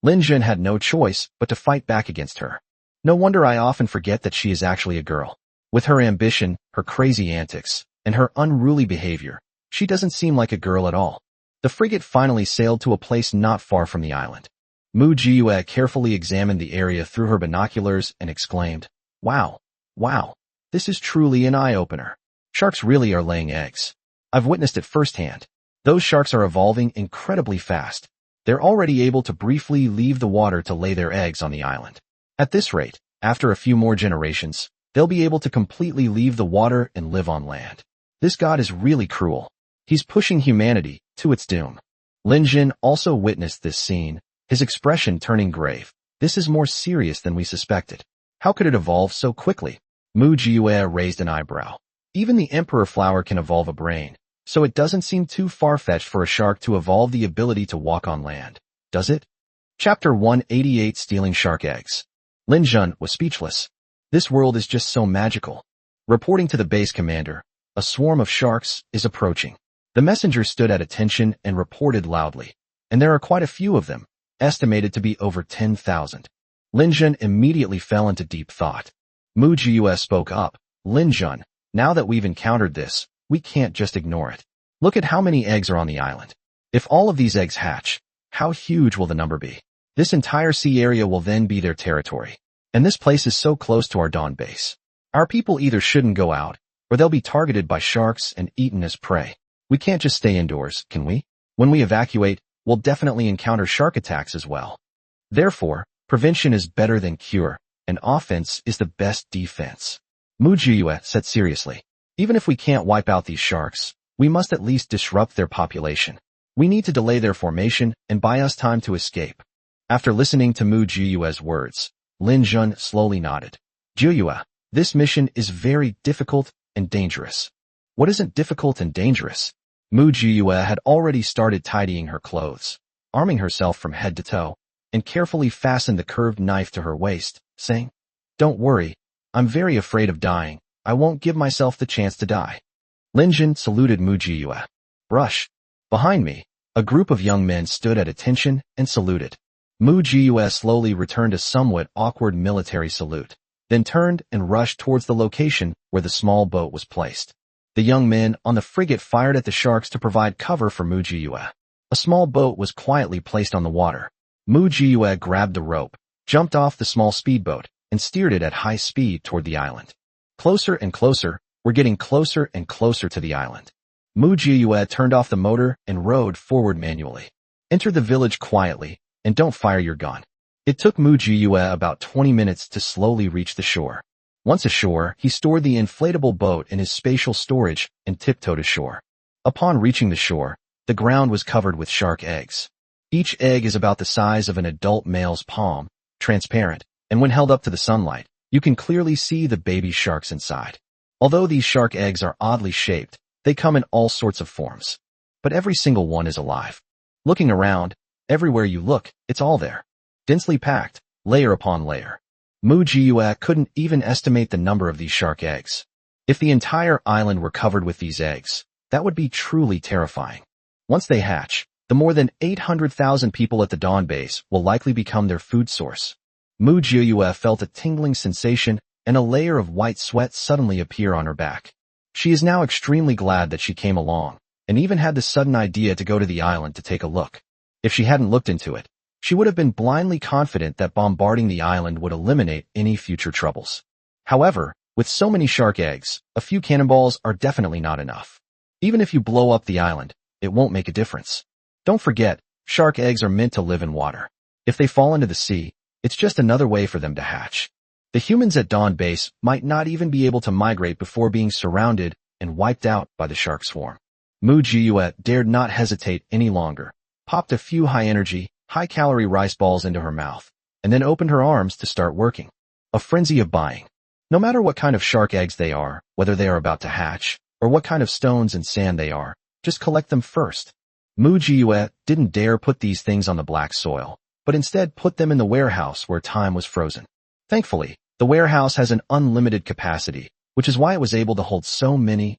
Lin Jun had no choice but to fight back against her. No wonder I often forget that she is actually a girl. With her ambition, her crazy antics, and her unruly behavior, she doesn't seem like a girl at all. The frigate finally sailed to a place not far from the island. Mu Jiyue carefully examined the area through her binoculars and exclaimed, Wow, this is truly an eye-opener. Sharks really are laying eggs. I've witnessed it firsthand. Those sharks are evolving incredibly fast. They're already able to briefly leave the water to lay their eggs on the island. At this rate, after a few more generations, they'll be able to completely leave the water and live on land. This god is really cruel. He's pushing humanity to its doom. Lin Jun also witnessed this scene, his expression turning grave. This is more serious than we suspected. How could it evolve so quickly? Mu Jiyue raised an eyebrow. Even the emperor flower can evolve a brain, so it doesn't seem too far-fetched for a shark to evolve the ability to walk on land, does it? Chapter 188 Stealing Shark Eggs. Lin Jun was speechless. This world is just so magical. Reporting to the base commander, a swarm of sharks is approaching. The messenger stood at attention and reported loudly, and there are quite a few of them, estimated to be over 10,000. Lin Jun immediately fell into deep thought. Mu Jiue spoke up. Lin Jun, now that we've encountered this, we can't just ignore it. Look at how many eggs are on the island. If all of these eggs hatch, how huge will the number be? This entire sea area will then be their territory. And this place is so close to our dawn base. Our people either shouldn't go out, or they'll be targeted by sharks and eaten as prey. We can't just stay indoors, can we? When we evacuate, we'll definitely encounter shark attacks as well. Therefore, prevention is better than cure, and offense is the best defense. Mu Jiue said seriously. Even if we can't wipe out these sharks, we must at least disrupt their population. We need to delay their formation and buy us time to escape. After listening to Mu Jiue's words, Lin Jun slowly nodded. Jiue, this mission is very difficult and dangerous. What isn't difficult and dangerous? Mu Jiue had already started tidying her clothes, arming herself from head to toe, and carefully fastened the curved knife to her waist, saying, "Don't worry, I'm very afraid of dying. I won't give myself the chance to die." Lin Jun saluted Mu Jiue. Brush. Behind me, a group of young men stood at attention and saluted. Mu Jiue slowly returned a somewhat awkward military salute, then turned and rushed towards the location where the small boat was placed. The young men on the frigate fired at the sharks to provide cover for Mu Jiue. A small boat was quietly placed on the water. Mu Jiue grabbed the rope, jumped off the small speedboat, and steered it at high speed toward the island. Closer and closer, we're getting closer and closer to the island. Mu Jiue turned off the motor and rowed forward manually. Enter the village quietly, and don't fire your gun. It took Mu Jiue about 20 minutes to slowly reach the shore. Once ashore, he stored the inflatable boat in his spatial storage and tiptoed ashore. Upon reaching the shore, the ground was covered with shark eggs. Each egg is about the size of an adult male's palm, transparent, and when held up to the sunlight, you can clearly see the baby sharks inside. Although these shark eggs are oddly shaped, they come in all sorts of forms. But every single one is alive. Looking around, everywhere you look, it's all there. Densely packed, layer upon layer. Mu Jiue couldn't even estimate the number of these shark eggs. If the entire island were covered with these eggs, that would be truly terrifying. Once they hatch, the more than 800,000 people at the Dawn base will likely become their food source. Mu Jiue felt a tingling sensation and a layer of white sweat suddenly appear on her back. She is now extremely glad that she came along, and even had the sudden idea to go to the island to take a look. If she hadn't looked into it, she would have been blindly confident that bombarding the island would eliminate any future troubles. However, with so many shark eggs, a few cannonballs are definitely not enough. Even if you blow up the island, it won't make a difference. Don't forget, shark eggs are meant to live in water. If they fall into the sea, it's just another way for them to hatch. The humans at Dawn base might not even be able to migrate before being surrounded and wiped out by the shark swarm. Mu Jiue dared not hesitate any longer, popped a few high-energy, high-calorie rice balls into her mouth, and then opened her arms to start working. A frenzy of buying. No matter what kind of shark eggs they are, whether they are about to hatch, or what kind of stones and sand they are, just collect them first. Mu Jiue didn't dare put these things on the black soil, but instead put them in the warehouse where time was frozen. Thankfully, the warehouse has an unlimited capacity, which is why it was able to hold so many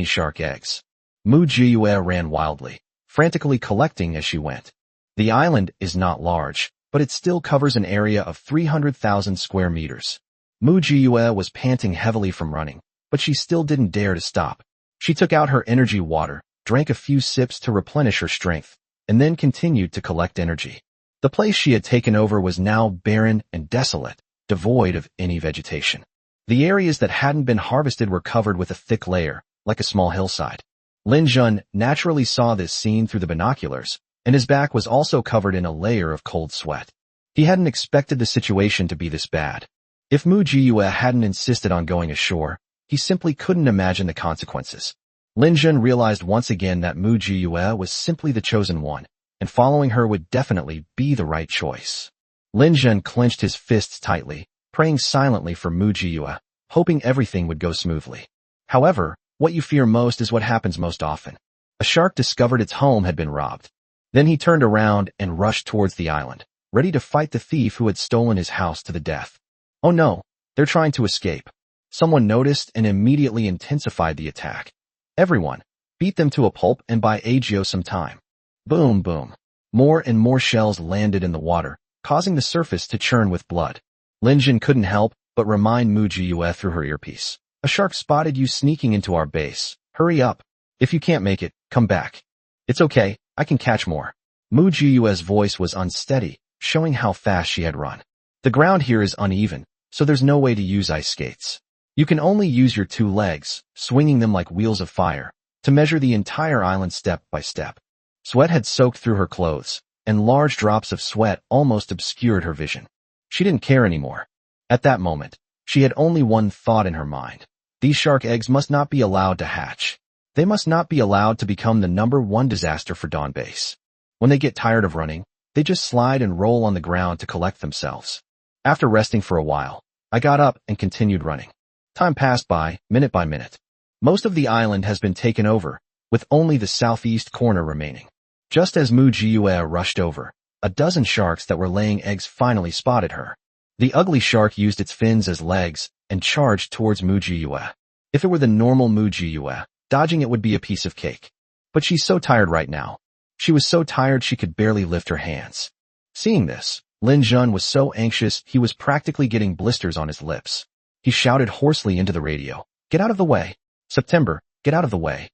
shark eggs. Mu Jiue ran wildly, frantically collecting as she went. The island is not large, but it still covers an area of 300,000 square meters. Mu Jiue was panting heavily from running, but she still didn't dare to stop. She took out her energy water, drank a few sips to replenish her strength, and then continued to collect energy. The place she had taken over was now barren and desolate, devoid of any vegetation. The areas that hadn't been harvested were covered with a thick layer, like a small hillside. Lin Jun naturally saw this scene through the binoculars, and his back was also covered in a layer of cold sweat. He hadn't expected the situation to be this bad. If Mu Jiue hadn't insisted on going ashore, he simply couldn't imagine the consequences. Lin Jun realized once again that Mu Jiue was simply the chosen one, and following her would definitely be the right choice. Lin Jun clenched his fists tightly, praying silently for Mu Jiue, hoping everything would go smoothly. However, what you fear most is what happens most often. A shark discovered its home had been robbed. Then he turned around and rushed towards the island, ready to fight the thief who had stolen his house to the death. Oh no, they're trying to escape. Someone noticed and immediately intensified the attack. Everyone, beat them to a pulp and buy Agio some time. Boom, boom. More and more shells landed in the water, causing the surface to churn with blood. Linjin couldn't help but remind Mujiyue through her earpiece. A shark spotted you sneaking into our base. Hurry up. If you can't make it, come back. It's okay, I can catch more. Mujiyue's voice was unsteady, showing how fast she had run. The ground here is uneven, so there's no way to use ice skates. You can only use your 2 legs, swinging them like wheels of fire, to measure the entire island step by step. Sweat had soaked through her clothes, and large drops of sweat almost obscured her vision. She didn't care anymore. At that moment, she had only one thought in her mind. These shark eggs must not be allowed to hatch. They must not be allowed to become the #1 disaster for Dawn Base. When they get tired of running, they just slide and roll on the ground to collect themselves. After resting for a while, I got up and continued running. Time passed by, minute by minute. Most of the island has been taken over, with only the southeast corner remaining. Just as Mujiyue rushed over, a dozen sharks that were laying eggs finally spotted her. The ugly shark used its fins as legs and charged towards Mujiyue. If it were the normal Mujiyue, dodging it would be a piece of cake. But she's so tired right now. She was so tired she could barely lift her hands. Seeing this, Lin Jun was so anxious he was practically getting blisters on his lips. He shouted hoarsely into the radio, "Get out of the way! September, get out of the way!"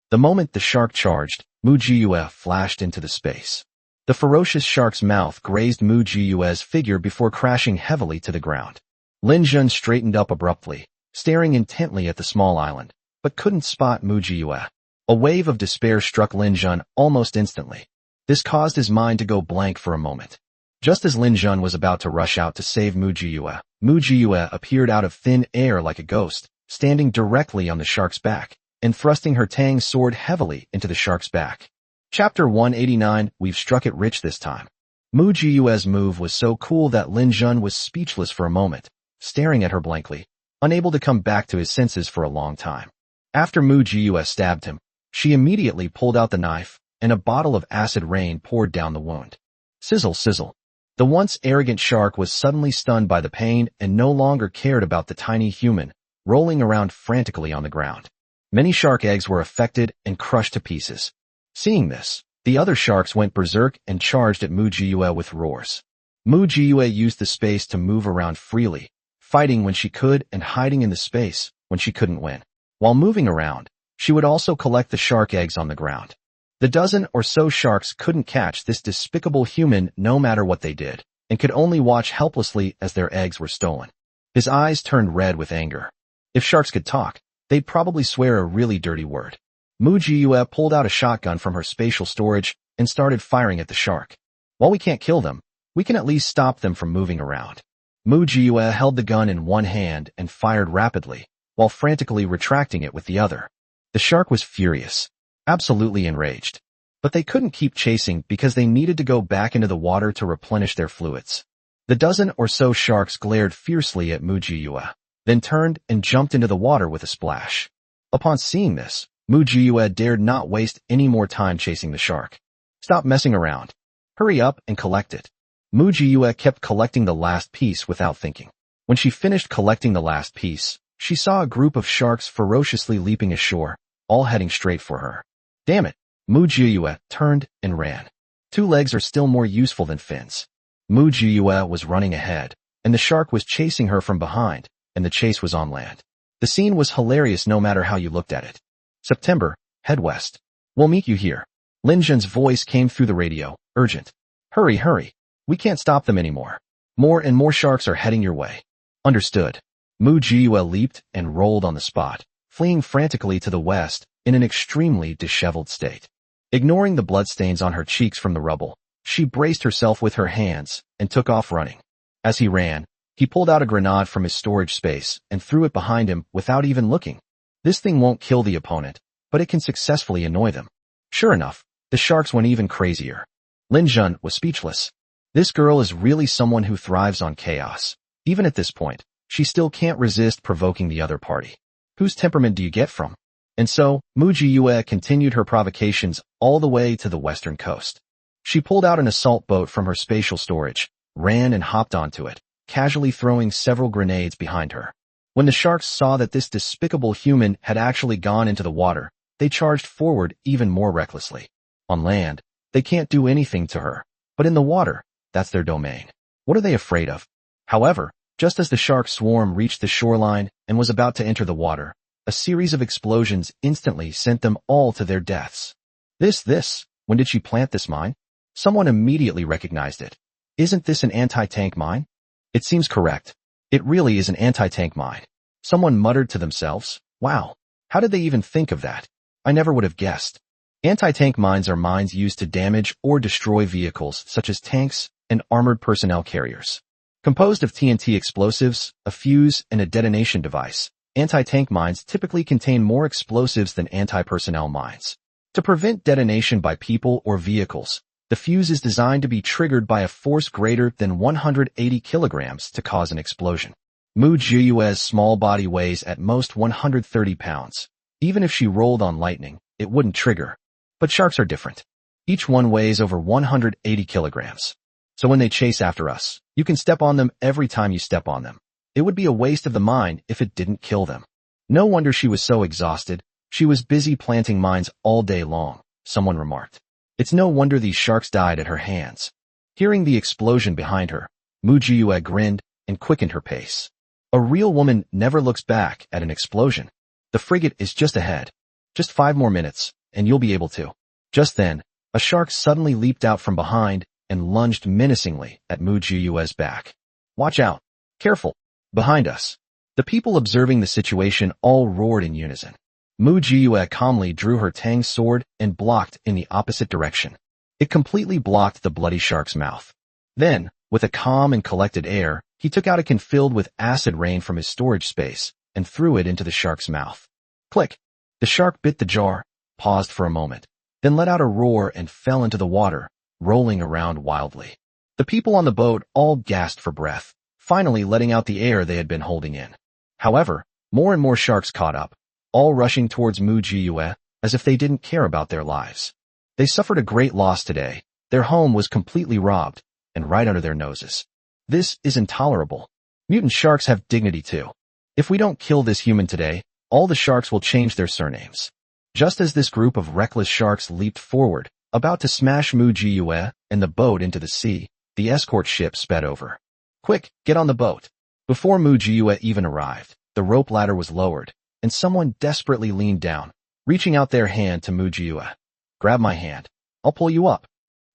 The moment the shark charged, Mujiyue flashed into the space. The ferocious shark's mouth grazed Mujiyue's figure before crashing heavily to the ground. Lin Jun straightened up abruptly, staring intently at the small island, but couldn't spot Mujiyue. A wave of despair struck Lin Jun almost instantly. This caused his mind to go blank for a moment. Just as Lin Jun was about to rush out to save Mujiyue, Mujiyue appeared out of thin air like a ghost, standing directly on the shark's back, and thrusting her tang sword heavily into the shark's back. Chapter 189, We've struck it rich this time. Mujiyue's move was so cool that Lin Jun was speechless for a moment, staring at her blankly, unable to come back to his senses for a long time. After Mujiyue stabbed him, she immediately pulled out the knife, and a bottle of acid rain poured down the wound. Sizzle, sizzle. The once arrogant shark was suddenly stunned by the pain and no longer cared about the tiny human, rolling around frantically on the ground. Many shark eggs were affected and crushed to pieces. Seeing this, the other sharks went berserk and charged at Mujiyue with roars. Mujiyue used the space to move around freely, fighting when she could and hiding in the space when she couldn't win. While moving around, she would also collect the shark eggs on the ground. The dozen or so sharks couldn't catch this despicable human no matter what they did, and could only watch helplessly as their eggs were stolen. His eyes turned red with anger. If sharks could talk, they'd probably swear a really dirty word. Mujiyue pulled out a shotgun from her spatial storage and started firing at the shark. While we can't kill them, we can at least stop them from moving around. Mujiyue held the gun in one hand and fired rapidly, while frantically retracting it with the other. The shark was furious, absolutely enraged. But they couldn't keep chasing because they needed to go back into the water to replenish their fluids. The dozen or so sharks glared fiercely at Mujiyue, then turned and jumped into the water with a splash. Upon seeing this, Mujiyue dared not waste any more time chasing the shark. Stop messing around. Hurry up and collect it. Mujiyue kept collecting the last piece without thinking. When she finished collecting the last piece, she saw a group of sharks ferociously leaping ashore, all heading straight for her. Damn it! Mujiyue turned and ran. 2 legs are still more useful than fins. Mujiyue was running ahead, and the shark was chasing her from behind, and the chase was on land. The scene was hilarious no matter how you looked at it. September, head west. We'll meet you here. Lin Jun's voice came through the radio, urgent. Hurry, hurry. We can't stop them anymore. More and more sharks are heading your way. Understood. Mujiyue leaped and rolled on the spot, fleeing frantically to the west in an extremely disheveled state. Ignoring the bloodstains on her cheeks from the rubble, she braced herself with her hands and took off running. As he ran, he pulled out a grenade from his storage space and threw it behind him without even looking. This thing won't kill the opponent, but it can successfully annoy them. Sure enough, the sharks went even crazier. Lin Jun was speechless. This girl is really someone who thrives on chaos. Even at this point, she still can't resist provoking the other party. Whose temperament do you get from? And so, Mu Jiyue continued her provocations all the way to the western coast. She pulled out an assault boat from her spatial storage, ran and hopped onto it, casually throwing several grenades behind her. When the sharks saw that this despicable human had actually gone into the water, they charged forward even more recklessly. On land, they can't do anything to her, but in the water, that's their domain. What are they afraid of? However, just as the shark swarm reached the shoreline and was about to enter the water, a series of explosions instantly sent them all to their deaths. When did she plant this mine? Someone immediately recognized it. Isn't this an anti-tank mine? It seems correct. It really is an anti-tank mine. Someone muttered to themselves, wow, how did they even think of that? I never would have guessed. Anti-tank mines are mines used to damage or destroy vehicles such as tanks and armored personnel carriers. Composed of TNT explosives, a fuse, and a detonation device, anti-tank mines typically contain more explosives than anti-personnel mines. To prevent detonation by people or vehicles, the fuse is designed to be triggered by a force greater than 180 kilograms to cause an explosion. Mu Jiyue's small body weighs at most 130 pounds. Even if she rolled on lightning, it wouldn't trigger. But sharks are different. Each one weighs over 180 kilograms. So when they chase after us, you can step on them every time you step on them. It would be a waste of the mine if it didn't kill them. No wonder she was so exhausted. She was busy planting mines all day long, someone remarked. It's no wonder these sharks died at her hands. Hearing the explosion behind her, Mu Jiyue grinned and quickened her pace. A real woman never looks back at an explosion. The frigate is just ahead. Just 5 more minutes, and you'll be able to. Just then, a shark suddenly leaped out from behind and lunged menacingly at Mu Jiyue's back. Watch out. Careful. Behind us. The people observing the situation all roared in unison. Mu Jiyue calmly drew her Tang sword and blocked in the opposite direction. It completely blocked the bloody shark's mouth. Then, with a calm and collected air, he took out a can filled with acid rain from his storage space and threw it into the shark's mouth. Click! The shark bit the jar, paused for a moment, then let out a roar and fell into the water, rolling around wildly. The people on the boat all gasped for breath, finally letting out the air they had been holding in. However, more and more sharks caught up, all rushing towards Mu Jiyue as if they didn't care about their lives. They suffered a great loss today. Their home was completely robbed, and right under their noses. This is intolerable. Mutant sharks have dignity too. If we don't kill this human today, all the sharks will change their surnames. Just as this group of reckless sharks leaped forward, about to smash Mu Jiyue and the boat into the sea, the escort ship sped over. Quick, get on the boat. Before Mu Jiyue even arrived, the rope ladder was lowered, and someone desperately leaned down, reaching out their hand to Mu Jiyue. Grab my hand. I'll pull you up.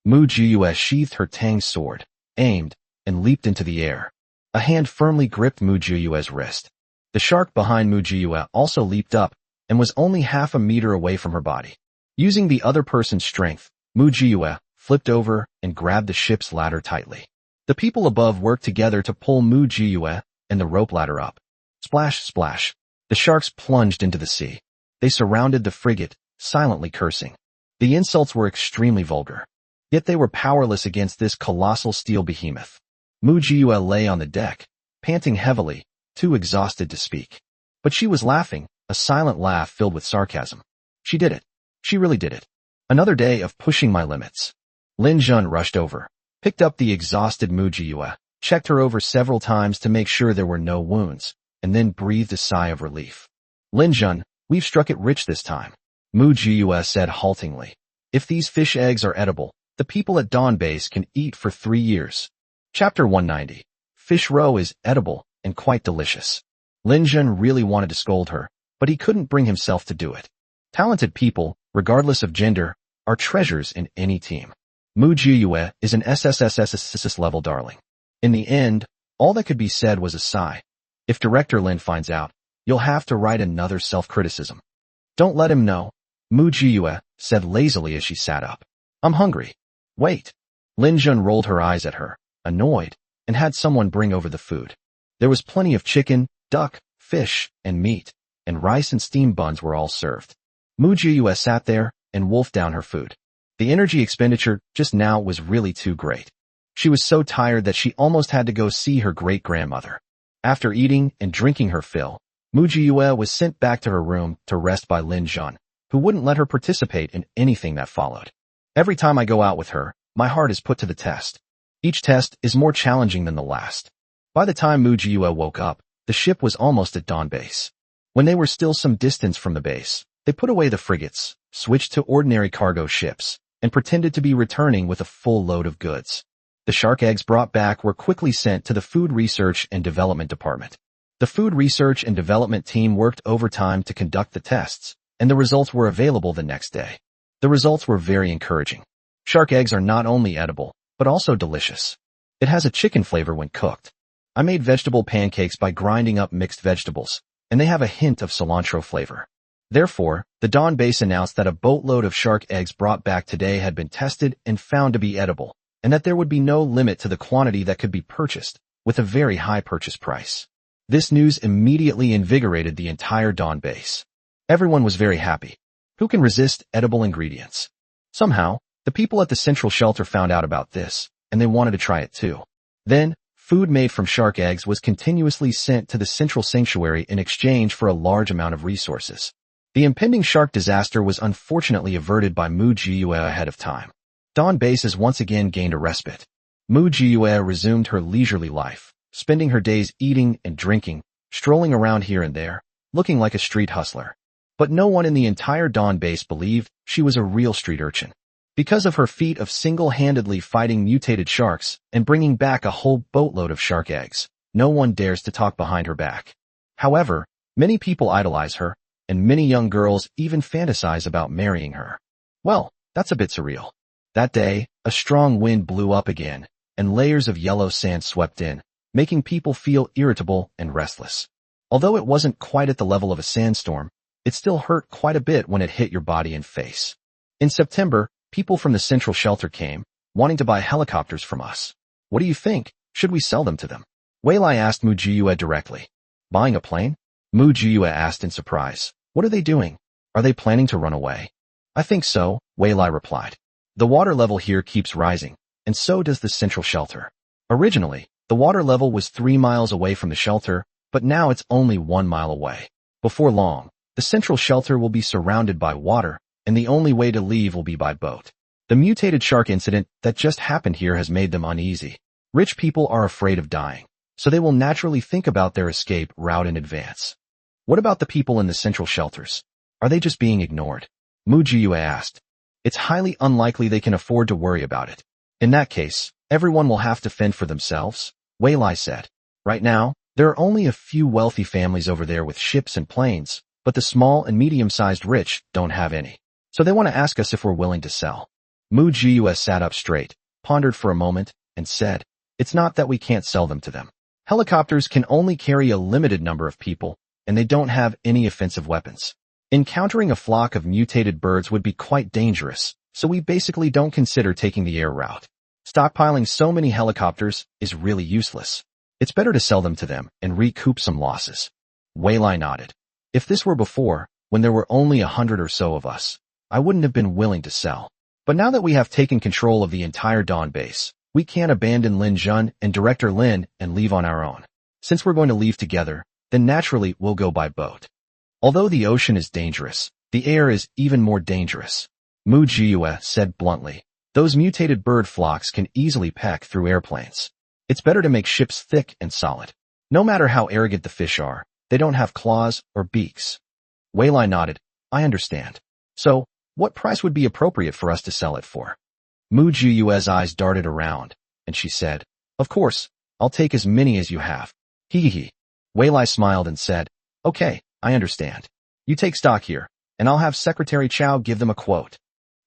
Mu Jiyue sheathed her Tang sword, aimed, and leaped into the air. A hand firmly gripped Mu Jiyue's wrist. The shark behind Mu Jiyue also leaped up and was only half a meter away from her body. Using the other person's strength, Mu Jiyue flipped over and grabbed the ship's ladder tightly. The people above worked together to pull Mu Jiyue and the rope ladder up. Splash, splash. The sharks plunged into the sea. They surrounded the frigate, silently cursing. The insults were extremely vulgar. Yet they were powerless against this colossal steel behemoth. Mu Jiyue lay on the deck, panting heavily, too exhausted to speak. But she was laughing, a silent laugh filled with sarcasm. She did it. She really did it. Another day of pushing my limits. Lin Jun rushed over, picked up the exhausted Mu Jiyue, checked her over several times to make sure there were no wounds, and then breathed a sigh of relief. Lin Jun, we've struck it rich this time. Mu Jiyue said haltingly. If these fish eggs are edible, the people at Dawn Base can eat for 3 years. Chapter 190. Fish roe is edible and quite delicious. Lin Jun really wanted to scold her, but he couldn't bring himself to do it. Talented people, regardless of gender, are treasures in any team. Mu Jiyue is an SSSSSS level darling. In the end, all that could be said was a sigh. If Director Lin finds out, you'll have to write another self-criticism. Don't let him know, Mu Jiyue said lazily as she sat up. I'm hungry. Wait. Lin Jun rolled her eyes at her, annoyed, and had someone bring over the food. There was plenty of chicken, duck, fish, and meat, and rice and steamed buns were all served. Mu Jiyue sat there and wolfed down her food. The energy expenditure just now was really too great. She was so tired that she almost had to go see her great-grandmother. After eating and drinking her fill, Mu Jiyue was sent back to her room to rest by Lin Jun, who wouldn't let her participate in anything that followed. Every time I go out with her, my heart is put to the test. Each test is more challenging than the last. By the time Mu Jiyue woke up, the ship was almost at dawn base. When they were still some distance from the base, they put away the frigates, switched to ordinary cargo ships, and pretended to be returning with a full load of goods. The shark eggs brought back were quickly sent to the Food Research and Development Department. The Food Research and Development team worked overtime to conduct the tests, and the results were available the next day. The results were very encouraging. Shark eggs are not only edible, but also delicious. It has a chicken flavor when cooked. I made vegetable pancakes by grinding up mixed vegetables, and they have a hint of cilantro flavor. Therefore, the Dawn Base announced that a boatload of shark eggs brought back today had been tested and found to be edible, and that there would be no limit to the quantity that could be purchased, with a very high purchase price. This news immediately invigorated the entire Dawn Base. Everyone was very happy. Who can resist edible ingredients? Somehow, the people at the central shelter found out about this, and they wanted to try it too. Then, food made from shark eggs was continuously sent to the central sanctuary in exchange for a large amount of resources. The impending shark disaster was unfortunately averted by Mu Jiyue ahead of time. Dawn Base has once again gained a respite. Mu Jiyue resumed her leisurely life, spending her days eating and drinking, strolling around here and there, looking like a street hustler. But no one in the entire Dawn Base believed she was a real street urchin. Because of her feat of single-handedly fighting mutated sharks and bringing back a whole boatload of shark eggs, no one dares to talk behind her back. However, many people idolize her, and many young girls even fantasize about marrying her. Well, that's a bit surreal. That day, a strong wind blew up again, and layers of yellow sand swept in, making people feel irritable and restless. Although it wasn't quite at the level of a sandstorm, it still hurt quite a bit when it hit your body and face. In September, people from the central shelter came, wanting to buy helicopters from us. What do you think? Should we sell them to them? Wei Lai asked Mu Jiyue directly. Buying a plane? Mu Jiyue asked in surprise. What are they doing? Are they planning to run away? I think so, Wei Lai replied. The water level here keeps rising, and so does the central shelter. Originally, the water level was 3 miles away from the shelter, but now it's only 1 mile away. Before long, the central shelter will be surrounded by water, and the only way to leave will be by boat. The mutated shark incident that just happened here has made them uneasy. Rich people are afraid of dying, so they will naturally think about their escape route in advance. What about the people in the central shelters? Are they just being ignored? Mu Jiyue asked. It's highly unlikely they can afford to worry about it. In that case, everyone will have to fend for themselves, Wei Lai said. Right now, there are only a few wealthy families over there with ships and planes, but the small and medium-sized rich don't have any. So they want to ask us if we're willing to sell. Mu Jiyue sat up straight, pondered for a moment, and said, it's not that we can't sell them to them. Helicopters can only carry a limited number of people, and they don't have any offensive weapons. Encountering a flock of mutated birds would be quite dangerous, so we basically don't consider taking the air route. Stockpiling so many helicopters is really useless. It's better to sell them to them and recoup some losses. Wei Lai nodded. If this were before, when there were only 100 or so of us, I wouldn't have been willing to sell. But now that we have taken control of the entire Dawn Base, we can't abandon Lin Jun and Director Lin and leave on our own. Since we're going to leave together, then naturally we'll go by boat. Although the ocean is dangerous, the air is even more dangerous. Mu Jiyue said bluntly. Those mutated bird flocks can easily peck through airplanes. It's better to make ships thick and solid. No matter how arrogant the fish are, they don't have claws or beaks. Wei Lai nodded. I understand. So, what price would be appropriate for us to sell it for? Mu Jiyue's eyes darted around, and she said, of course, I'll take as many as you have. Hee hee. Wei Lai smiled and said, okay, I understand. You take stock here, and I'll have Secretary Chow give them a quote.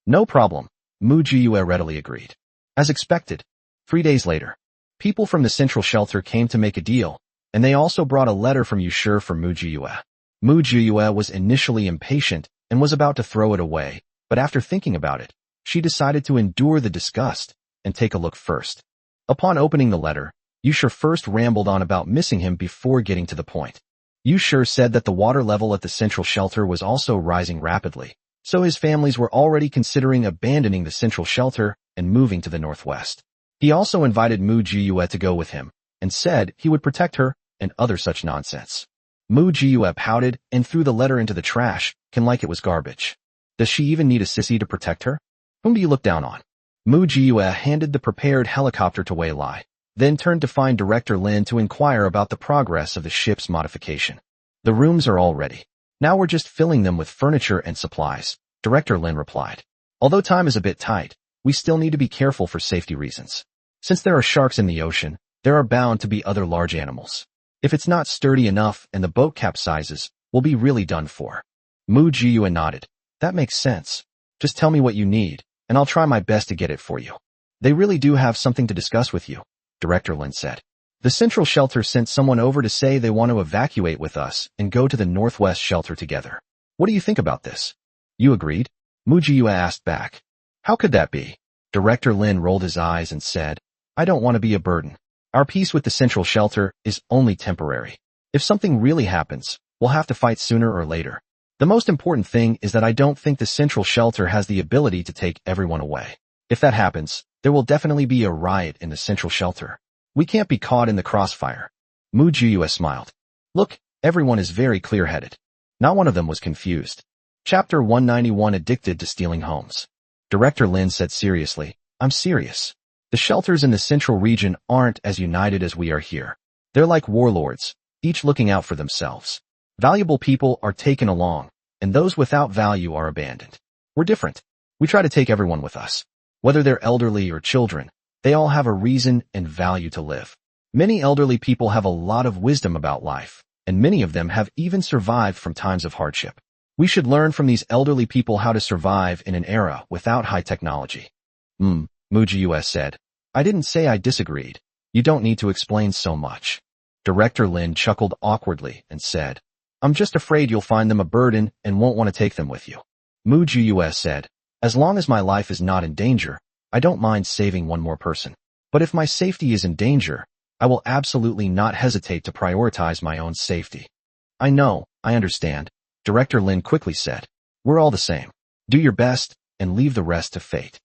No problem, Mu Jiyue readily agreed. As expected, 3 days later, people from the central shelter came to make a deal, and they also brought a letter from Yushir for Mu Jiyue. Mu Jiyue was initially impatient and was about to throw it away, but after thinking about it, she decided to endure the disgust and take a look first. Upon opening the letter, Yushir first rambled on about missing him before getting to the point. Yushir said that the water level at the central shelter was also rising rapidly, so his families were already considering abandoning the central shelter and moving to the northwest. He also invited Mu Jiyue to go with him, and said he would protect her and other such nonsense. Mu Jiyue pouted and threw the letter into the trash, like it was garbage. Does she even need a sissy to protect her? Whom do you look down on? Mu Jiyue handed the prepared helicopter to Wei Lai, then turned to find Director Lin to inquire about the progress of the ship's modification. The rooms are all ready. Now we're just filling them with furniture and supplies, Director Lin replied. Although time is a bit tight, we still need to be careful for safety reasons. Since there are sharks in the ocean, there are bound to be other large animals. If it's not sturdy enough and the boat capsizes, we'll be really done for. Mu Jiyue nodded. That makes sense. Just tell me what you need, and I'll try my best to get it for you. They really do have something to discuss with you, Director Lin said. The central shelter sent someone over to say they want to evacuate with us and go to the northwest shelter together. What do you think about this? You agreed? Mu Jiyue asked back. How could that be? Director Lin rolled his eyes and said, I don't want to be a burden. Our peace with the central shelter is only temporary. If something really happens, we'll have to fight sooner or later. The most important thing is that I don't think the central shelter has the ability to take everyone away. If that happens, there will definitely be a riot in the central shelter. We can't be caught in the crossfire. Mu Jiyue smiled. Look, everyone is very clear-headed. Not one of them was confused. Chapter 191 Addicted to Stealing Homes. Director Lin said seriously, I'm serious. The shelters in the central region aren't as united as we are here. They're like warlords, each looking out for themselves. Valuable people are taken along, and those without value are abandoned. We're different. We try to take everyone with us. Whether they're elderly or children, they all have a reason and value to live. Many elderly people have a lot of wisdom about life, and many of them have even survived from times of hardship. We should learn from these elderly people how to survive in an era without high technology. Mu Jiyue said. I didn't say I disagreed. You don't need to explain so much. Director Lin chuckled awkwardly and said, I'm just afraid you'll find them a burden and won't want to take them with you. Mu Jiyue said, as long as my life is not in danger, I don't mind saving one more person. But if my safety is in danger, I will absolutely not hesitate to prioritize my own safety. I know, I understand, Director Lin quickly said. We're all the same. Do your best and leave the rest to fate.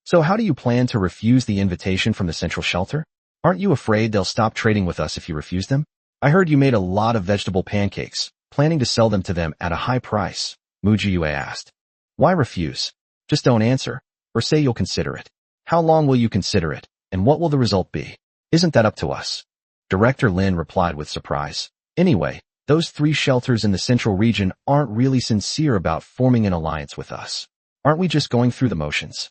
So how do you plan to refuse the invitation from the central shelter? Aren't you afraid they'll stop trading with us if you refuse them? I heard you made a lot of vegetable pancakes, planning to sell them to them at a high price, Mu Jiyue asked. Why refuse? Just don't answer, or say you'll consider it. How long will you consider it, and what will the result be? Isn't that up to us? Director Lin replied with surprise. Anyway, those 3 shelters in the central region aren't really sincere about forming an alliance with us. Aren't we just going through the motions?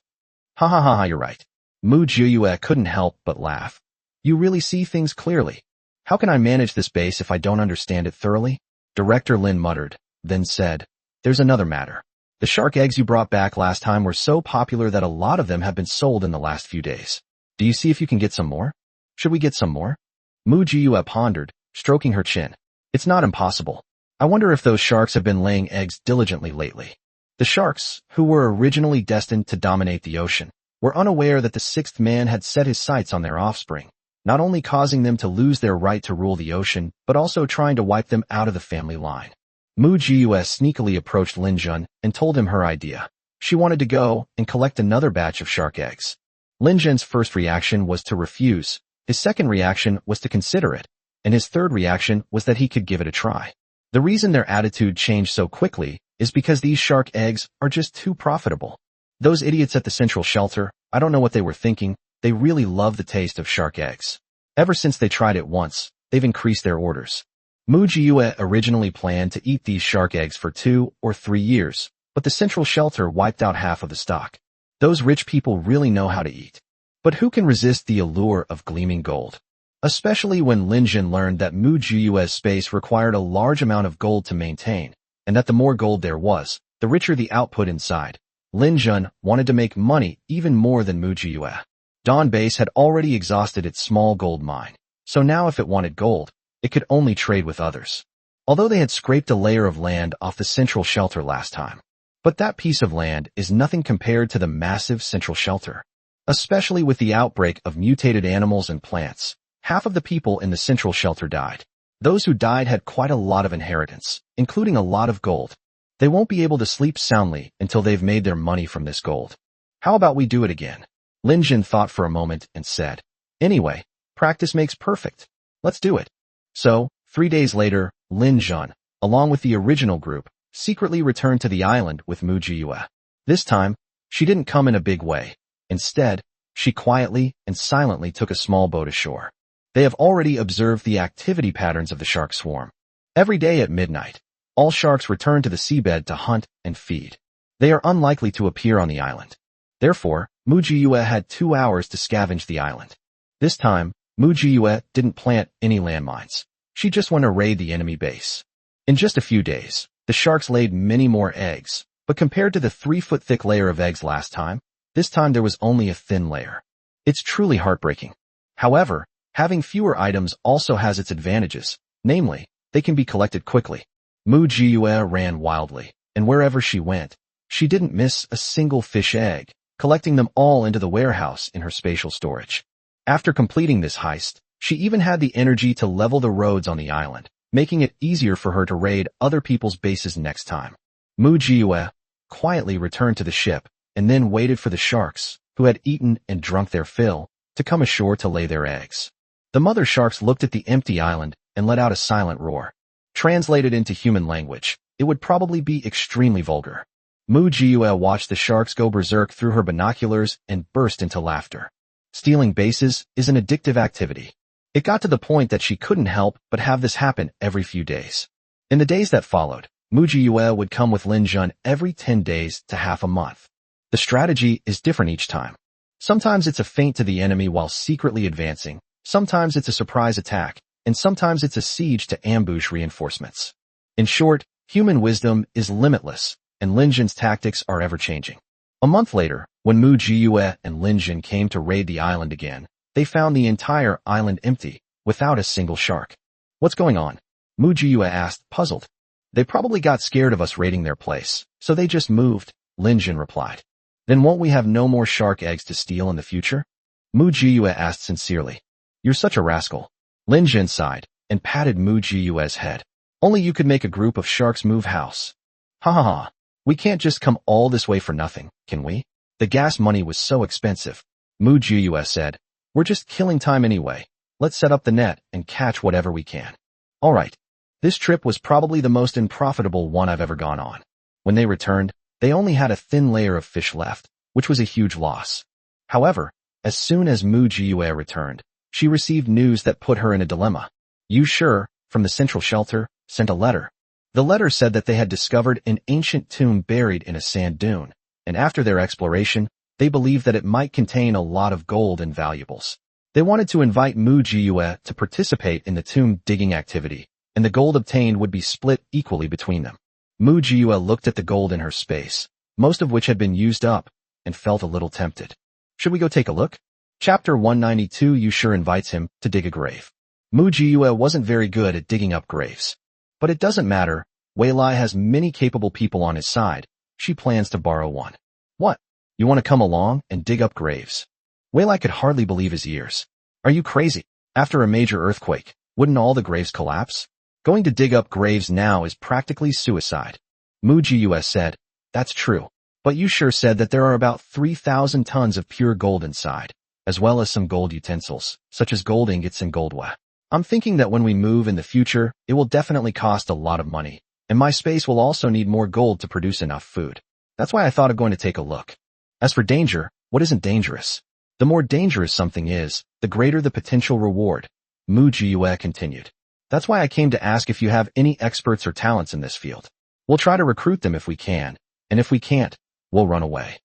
Ha ha ha ha, you're right. Mu Jiyue couldn't help but laugh. You really see things clearly. How can I manage this base if I don't understand it thoroughly? Director Lin muttered, then said, there's another matter. The shark eggs you brought back last time were so popular that a lot of them have been sold in the last few days. Do you see if you can get some more? Should we get some more? Mu Jiyue pondered, stroking her chin. It's not impossible. I wonder if those sharks have been laying eggs diligently lately. The sharks, who were originally destined to dominate the ocean, were unaware that the 6th man had set his sights on their offspring, not only causing them to lose their right to rule the ocean, but also trying to wipe them out of the family line. Mu Jiyue sneakily approached Lin Jun and told him her idea. She wanted to go and collect another batch of shark eggs. Lin Jun's first reaction was to refuse, his second reaction was to consider it, and his third reaction was that he could give it a try. The reason their attitude changed so quickly is because these shark eggs are just too profitable. Those idiots at the central shelter, I don't know what they were thinking, they really love the taste of shark eggs. Ever since they tried it once, they've increased their orders. Mu Jiyue originally planned to eat these shark eggs for 2 or 3 years, but the central shelter wiped out half of the stock. Those rich people really know how to eat. But who can resist the allure of gleaming gold? Especially when Lin Jun learned that Mu Jiyue's space required a large amount of gold to maintain, and that the more gold there was, the richer the output inside. Lin Jun wanted to make money even more than Mu Jiyue. Dawn Base had already exhausted its small gold mine, so now if it wanted gold, it could only trade with others. Although they had scraped a layer of land off the central shelter last time. But that piece of land is nothing compared to the massive central shelter. Especially with the outbreak of mutated animals and plants, half of the people in the central shelter died. Those who died had quite a lot of inheritance, including a lot of gold. They won't be able to sleep soundly until they've made their money from this gold. How about we do it again? Lin Jun thought for a moment and said, anyway, practice makes perfect. Let's do it. So, 3 days later, Lin Jun, along with the original group, secretly returned to the island with Mu Jiyue. This time, she didn't come in a big way. Instead, she quietly and silently took a small boat ashore. They have already observed the activity patterns of the shark swarm. Every day at midnight, all sharks return to the seabed to hunt and feed. They are unlikely to appear on the island. Therefore, Mu Jiyue had 2 hours to scavenge the island. This time, Mu Jiyue didn't plant any landmines. She just went to raid the enemy base. In just a few days, the sharks laid many more eggs, but compared to the 3-foot-thick layer of eggs last time, this time there was only a thin layer. It's truly heartbreaking. However, having fewer items also has its advantages, namely, they can be collected quickly. Mu Jiyue ran wildly, and wherever she went, she didn't miss a single fish egg, collecting them all into the warehouse in her spatial storage. After completing this heist, she even had the energy to level the roads on the island, making it easier for her to raid other people's bases next time. Mu Jiyue quietly returned to the ship, and then waited for the sharks, who had eaten and drunk their fill, to come ashore to lay their eggs. The mother sharks looked at the empty island and let out a silent roar. Translated into human language, it would probably be extremely vulgar. Mu Jiyue watched the sharks go berserk through her binoculars and burst into laughter. Stealing bases is an addictive activity. It got to the point that she couldn't help but have this happen every few days. In the days that followed, Mu Jiyue would come with Lin Jun every 10 days to half a month. The strategy is different each time. Sometimes it's a feint to the enemy while secretly advancing, sometimes it's a surprise attack, and sometimes it's a siege to ambush reinforcements. In short, human wisdom is limitless, and Lin Jun's tactics are ever-changing. A month later, when Mu Jiyue and Lin Jun came to raid the island again, they found the entire island empty, without a single shark. "What's going on?" Mu Jiyue asked, puzzled. "They probably got scared of us raiding their place, so they just moved," Lin Jun replied. "Then won't we have no more shark eggs to steal in the future?" Mu Jiyue asked sincerely. "You're such a rascal." Lin Jun sighed, and patted Mu Jiyue's head. "Only you could make a group of sharks move house." "Ha ha ha. We can't just come all this way for nothing, can we? The gas money was so expensive." Mu Jiyue said, "We're just killing time anyway. Let's set up the net and catch whatever we can." All right. This trip was probably the most unprofitable one I've ever gone on. When they returned, they only had a thin layer of fish left, which was a huge loss. However, as soon as Mu Jiyue returned, she received news that put her in a dilemma. Yu Shi, from the central shelter, sent a letter. The letter said that they had discovered an ancient tomb buried in a sand dune, and after their exploration, they believed that it might contain a lot of gold and valuables. They wanted to invite Mu Jiyue to participate in the tomb digging activity, and the gold obtained would be split equally between them. Mu Jiyue looked at the gold in her space, most of which had been used up, and felt a little tempted. "Should we go take a look?" Chapter 192. Yu Shi invites him to dig a grave. Mu Jiyue wasn't very good at digging up graves. But it doesn't matter, Wei Lai has many capable people on his side. She plans to borrow one. "What? You want to come along and dig up graves?" Wei Lai could hardly believe his ears. "Are you crazy? After a major earthquake, wouldn't all the graves collapse? Going to dig up graves now is practically suicide." Mu Jiyue said, "That's true. But Yu Shi said that there are about 3,000 tons of pure gold inside, as well as some gold utensils, such as gold ingots and goldwa. I'm thinking that when we move in the future, it will definitely cost a lot of money, and my space will also need more gold to produce enough food. That's why I thought of going to take a look. As for danger, what isn't dangerous? The more dangerous something is, the greater the potential reward." Mu Jiyue continued. "That's why I came to ask if you have any experts or talents in this field. We'll try to recruit them if we can, and if we can't, we'll run away."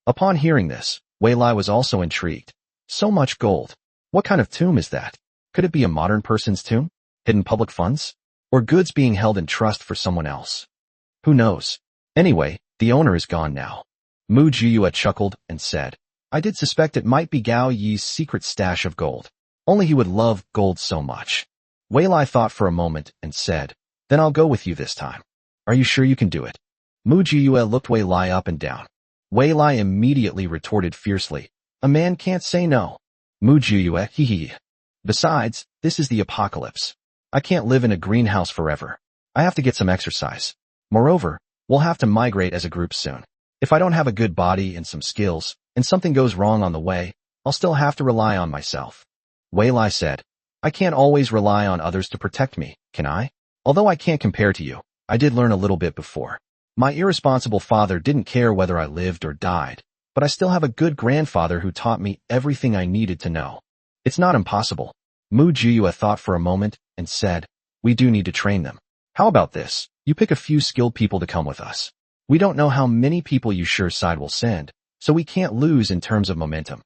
Upon hearing this, Wei Lai was also intrigued. So much gold. What kind of tomb is that? Could it be a modern person's tomb? Hidden public funds? Or goods being held in trust for someone else? Who knows? Anyway, the owner is gone now. Mu Jiyue chuckled and said, "I did suspect it might be Gao Yi's secret stash of gold. Only he would love gold so much." Wei Lai thought for a moment and said, "Then I'll go with you this time. Are you sure you can do it?" Mu Jiyue looked Wei Lai up and down. Wei Lai immediately retorted fiercely, "A man can't say no." Mu Jiyue, hee hee. "Besides, this is the apocalypse. I can't live in a greenhouse forever. I have to get some exercise. Moreover, we'll have to migrate as a group soon. If I don't have a good body and some skills, and something goes wrong on the way, I'll still have to rely on myself." Wei Lai said, "I can't always rely on others to protect me, can I? Although I can't compare to you, I did learn a little bit before. My irresponsible father didn't care whether I lived or died, but I still have a good grandfather who taught me everything I needed to know. It's not impossible. Mu Jiyue thought for a moment and said, we do need to train them. How about this? You pick a few skilled people to come with us. We don't know how many people you sure side will send, so we can't lose in terms of momentum.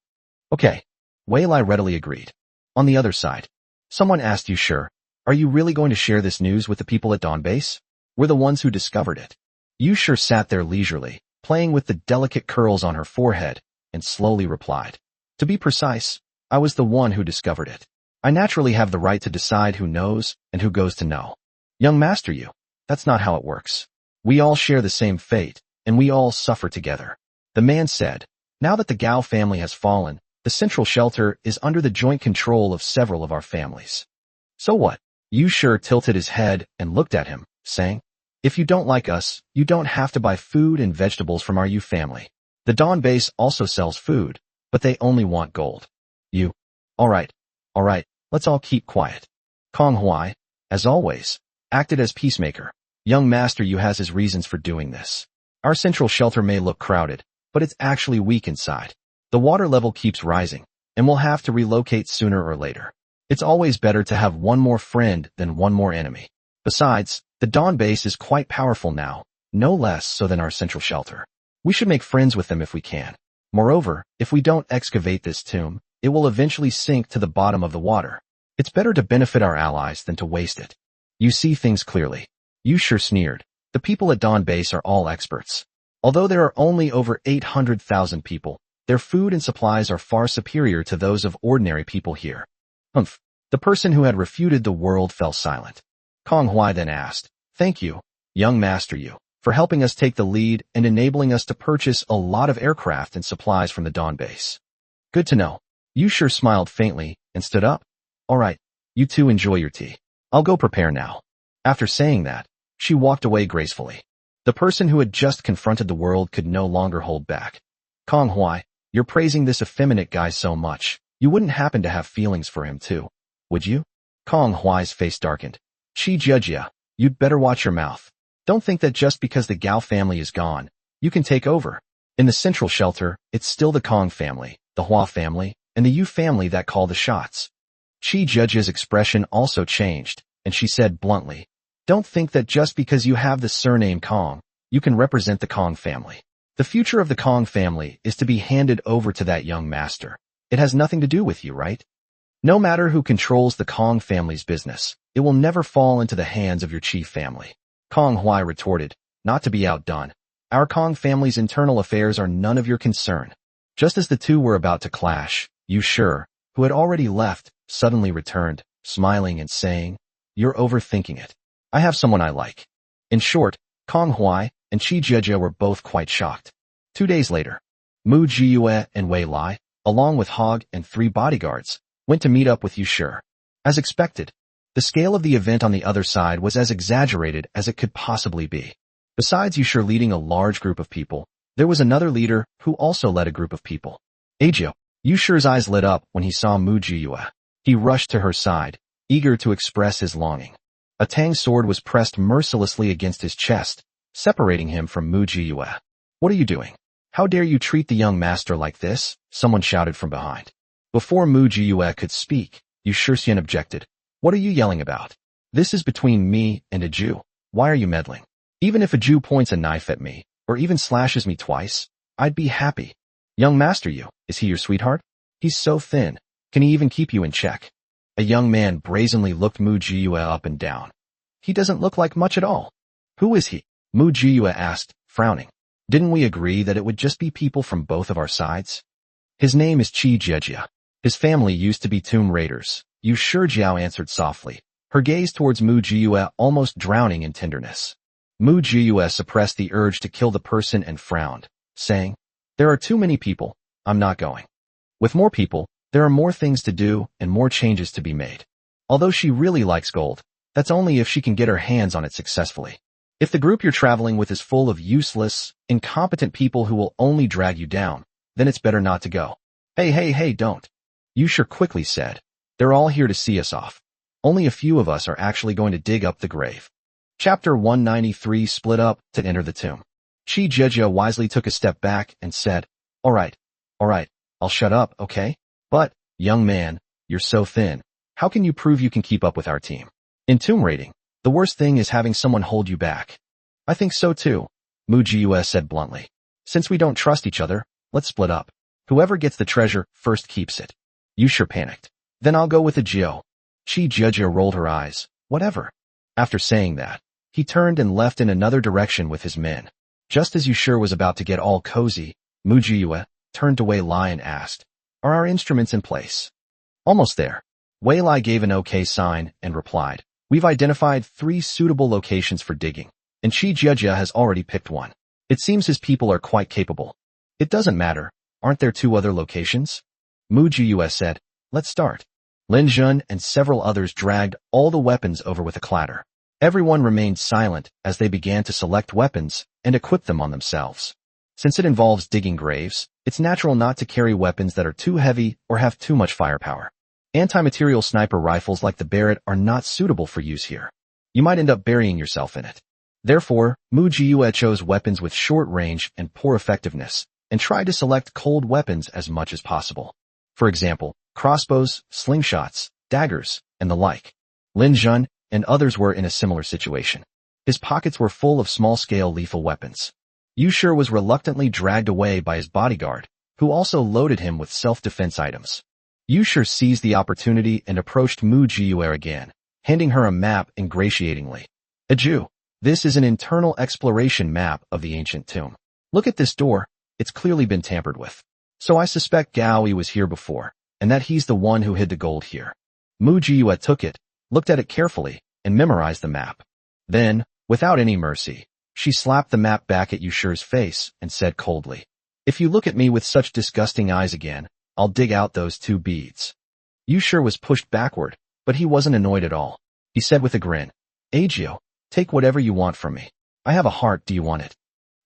Okay. Wei Lai readily agreed. On the other side, someone asked you sure, are you really going to share this news with the people at Dawn Base? We're the ones who discovered it. You sure sat there leisurely, playing with the delicate curls on her forehead, and slowly replied. To be precise, I was the one who discovered it. I naturally have the right to decide who knows and who goes to know. Young master you, that's not how it works. We all share the same fate, and we all suffer together. The man said, now that the Gao family has fallen, the central shelter is under the joint control of several of our families. So what? Yu Sure tilted his head and looked at him, saying, if you don't like us, you don't have to buy food and vegetables from our Yu family. The Dawn Base also sells food, but they only want gold. You. All right, let's all keep quiet. Kong Huai, as always, acted as peacemaker. Young master Yu has his reasons for doing this. Our central shelter may look crowded, but it's actually weak inside. The water level keeps rising, and we'll have to relocate sooner or later. It's always better to have one more friend than one more enemy. Besides, the Dawn Base is quite powerful now, no less so than our central shelter. We should make friends with them if we can. Moreover, if we don't excavate this tomb, it will eventually sink to the bottom of the water. It's better to benefit our allies than to waste it. You see things clearly. You sure sneered. The people at Dawn Base are all experts. Although there are only over 800,000 people, their food and supplies are far superior to those of ordinary people here. Humph. The person who had refuted the world fell silent. Kong Huai then asked, thank you, young master Yu, for helping us take the lead and enabling us to purchase a lot of aircraft and supplies from the Dawn Base. Good to know. Yu Sure smiled faintly and stood up. All right, you two enjoy your tea. I'll go prepare now. After saying that, she walked away gracefully. The person who had just confronted the world could no longer hold back. Kong Huai, you're praising this effeminate guy so much. You wouldn't happen to have feelings for him too, would you? Kong Huai's face darkened. Chi Jia, you'd better watch your mouth. Don't think that just because the Gao family is gone, you can take over. In the central shelter, it's still the Kong family, the Hua family, and the Yu family that call the shots. Chi Jia's expression also changed, and she said bluntly, don't think that just because you have the surname Kong, you can represent the Kong family. The future of the Kong family is to be handed over to that young master. It has nothing to do with you, right? No matter who controls the Kong family's business, it will never fall into the hands of your chief family. Kong Huai retorted, not to be outdone. Our Kong family's internal affairs are none of your concern. Just as the two were about to clash, Yu Sure, who had already left, suddenly returned, smiling and saying, you're overthinking it. I have someone I like. In short, Kong Huai and Chi Jia were both quite shocked. 2 days later, Mu Jiyue and Wei Lai, along with Hog and 3 bodyguards, went to meet up with Yu Sure. As expected, the scale of the event on the other side was as exaggerated as it could possibly be. Besides Yu Sure leading a large group of people, there was another leader who also led a group of people. Ajo. Yu Sure's eyes lit up when he saw Mu Jiyue. He rushed to her side, eager to express his longing. A tang sword was pressed mercilessly against his chest, separating him from Mu Jiyue. What are you doing? How dare you treat the young master like this? Someone shouted from behind. Before Mu Jiyue could speak, Yu Shuxian objected. What are you yelling about? This is between me and a Jew. Why are you meddling? Even if a Jew points a knife at me, or even slashes me twice, I'd be happy. Young master Yu, is he your sweetheart? He's so thin. Can he even keep you in check? A young man brazenly looked Mu Jiyue up and down. He doesn't look like much at all. Who is he? Mu Jiyue asked, frowning. Didn't we agree that it would just be people from both of our sides? His name is Chi Jia. His family used to be tomb raiders. Yu Sure Jiao answered softly, her gaze towards Mu Jiyue almost drowning in tenderness. Mu Jiyue suppressed the urge to kill the person and frowned, saying, there are too many people, I'm not going. With more people, there are more things to do and more changes to be made. Although she really likes gold, that's only if she can get her hands on it successfully. If the group you're traveling with is full of useless, incompetent people who will only drag you down, then it's better not to go. Hey, don't. Yu Sure quickly said. They're all here to see us off. Only a few of us are actually going to dig up the grave. Chapter 193 Split up to enter the tomb. Chi Jejia wisely took a step back and said, all right, I'll shut up, okay? But, young man, you're so thin. How can you prove you can keep up with our team? In tomb raiding, the worst thing is having someone hold you back. I think so too, Mu Jiue said bluntly. Since we don't trust each other, let's split up. Whoever gets the treasure first keeps it. You sure panicked. Then I'll go with the Jio. Chi Jejia rolled her eyes. Whatever. After saying that, he turned and left in another direction with his men. Just as Yushur was about to get all cozy, Mu Jiue turned to Wei Lai and asked, are our instruments in place? Almost there. Wei Lai gave an okay sign and replied, we've identified 3 suitable locations for digging, and Chi Jejia has already picked one. It seems his people are quite capable. It doesn't matter, aren't there 2 other locations? Mu Jiue said, let's start. Lin Jun and several others dragged all the weapons over with a clatter. Everyone remained silent as they began to select weapons and equip them on themselves. Since it involves digging graves, it's natural not to carry weapons that are too heavy or have too much firepower. Anti-material sniper rifles like the Barrett are not suitable for use here. You might end up burying yourself in it. Therefore, Mu Jiue chose weapons with short range and poor effectiveness, and tried to select cold weapons as much as possible. For example, crossbows, slingshots, daggers, and the like. Lin Jun and others were in a similar situation. His pockets were full of small-scale lethal weapons. Yushur was reluctantly dragged away by his bodyguard, who also loaded him with self-defense items. Yushur seized the opportunity and approached Mu Jiue again, handing her a map ingratiatingly. Aju, this is an internal exploration map of the ancient tomb. Look at this door, it's clearly been tampered with. So I suspect Gaoi was here before, and that he's the one who hid the gold here. Mu Jiue took it, looked at it carefully, and memorized the map. Then, without any mercy, she slapped the map back at Yushur's face and said coldly, if you look at me with such disgusting eyes again, I'll dig out those 2 beads. Yushur was pushed backward, but he wasn't annoyed at all. He said with a grin, Agio, take whatever you want from me. I have a heart, do you want it?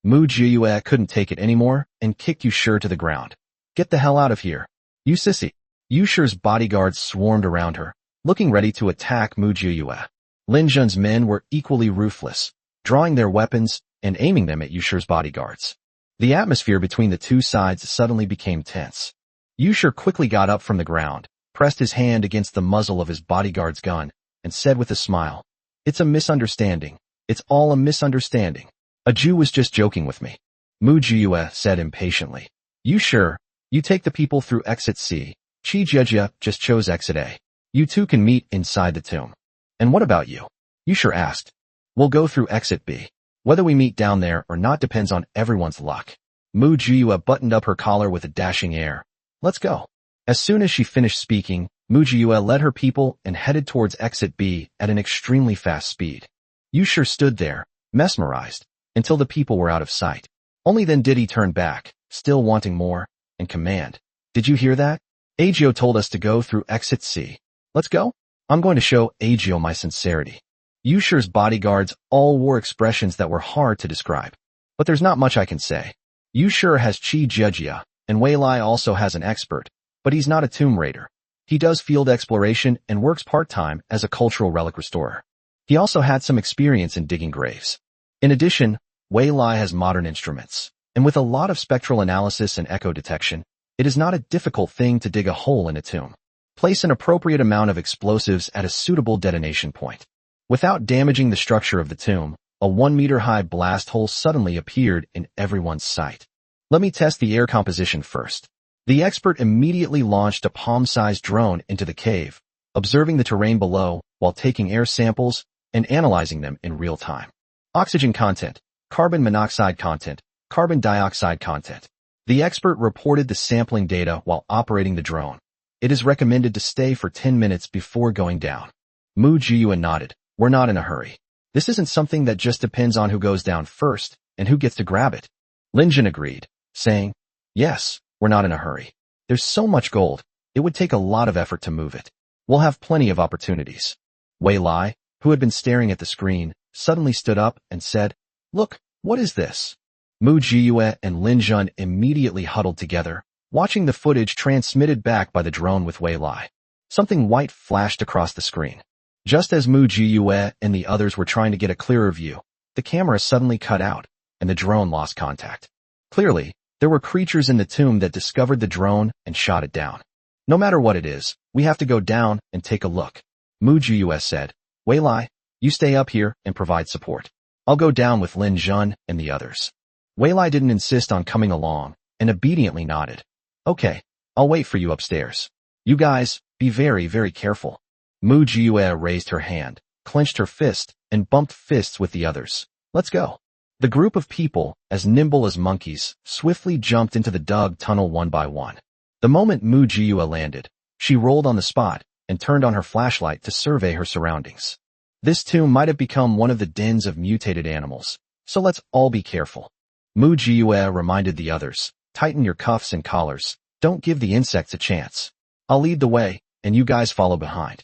Mu Jiue couldn't take it anymore and kicked Yushur to the ground. Get the hell out of here. You sissy. Yushur's bodyguards swarmed around her, looking ready to attack Mu Jiue. Lin Jun's men were equally ruthless, drawing their weapons and aiming them at Yushur's bodyguards. The atmosphere between the 2 sides suddenly became tense. Yushur quickly got up from the ground, pressed his hand against the muzzle of his bodyguard's gun, and said with a smile, it's a misunderstanding. It's all a misunderstanding. A Jew was just joking with me. Mu Jiue said impatiently. Yushur, you take the people through exit C. Chi Jejia just chose exit A. You 2 can meet inside the tomb. And what about you? Yushur asked. We'll go through exit B. Whether we meet down there or not depends on everyone's luck. Mu Jiue buttoned up her collar with a dashing air. Let's go. As soon as she finished speaking, Mu Jiue led her people and headed towards exit B at an extremely fast speed. Yushur stood there, mesmerized, until the people were out of sight. Only then did he turn back, still wanting more, and command. Did you hear that? Agio told us to go through exit C. Let's go? I'm going to show Agio my sincerity. Yushur's bodyguards all wore expressions that were hard to describe. But there's not much I can say. Yushur has Chi Jejia, and Wei Lai also has an expert, but he's not a tomb raider. He does field exploration and works part-time as a cultural relic restorer. He also had some experience in digging graves. In addition, Wei Lai has modern instruments, and with a lot of spectral analysis and echo detection, it is not a difficult thing to dig a hole in a tomb. Place an appropriate amount of explosives at a suitable detonation point. Without damaging the structure of the tomb, a 1-meter-high blast hole suddenly appeared in everyone's sight. Let me test the air composition first. The expert immediately launched a palm-sized drone into the cave, observing the terrain below while taking air samples and analyzing them in real time. Oxygen content, carbon monoxide content, carbon dioxide content. The expert reported the sampling data while operating the drone. It is recommended to stay for 10 minutes before going down. Mu Jiue nodded. We're not in a hurry. This isn't something that just depends on who goes down first and who gets to grab it. Lin Jun agreed, saying, yes, we're not in a hurry. There's so much gold, it would take a lot of effort to move it. We'll have plenty of opportunities. Wei Lai, who had been staring at the screen, suddenly stood up and said, look, what is this? Mu Jiue and Lin Jun immediately huddled together, watching the footage transmitted back by the drone with Wei Lai. Something white flashed across the screen. Just as Mu Jiyue and the others were trying to get a clearer view, the camera suddenly cut out, and the drone lost contact. Clearly, there were creatures in the tomb that discovered the drone and shot it down. No matter what it is, we have to go down and take a look, Mu Jiyue said. Wei Lai, you stay up here and provide support. I'll go down with Lin Jun and the others. Wei Lai didn't insist on coming along, and obediently nodded. Okay, I'll wait for you upstairs. You guys, be very, very careful. Mu Jiyue raised her hand, clenched her fist, and bumped fists with the others. Let's go. The group of people, as nimble as monkeys, swiftly jumped into the dug tunnel one by one. The moment Mu Jiyue landed, she rolled on the spot and turned on her flashlight to survey her surroundings. This tomb might have become one of the dens of mutated animals, so let's all be careful. Mu Jiyue reminded the others, tighten your cuffs and collars, don't give the insects a chance. I'll lead the way, and you guys follow behind.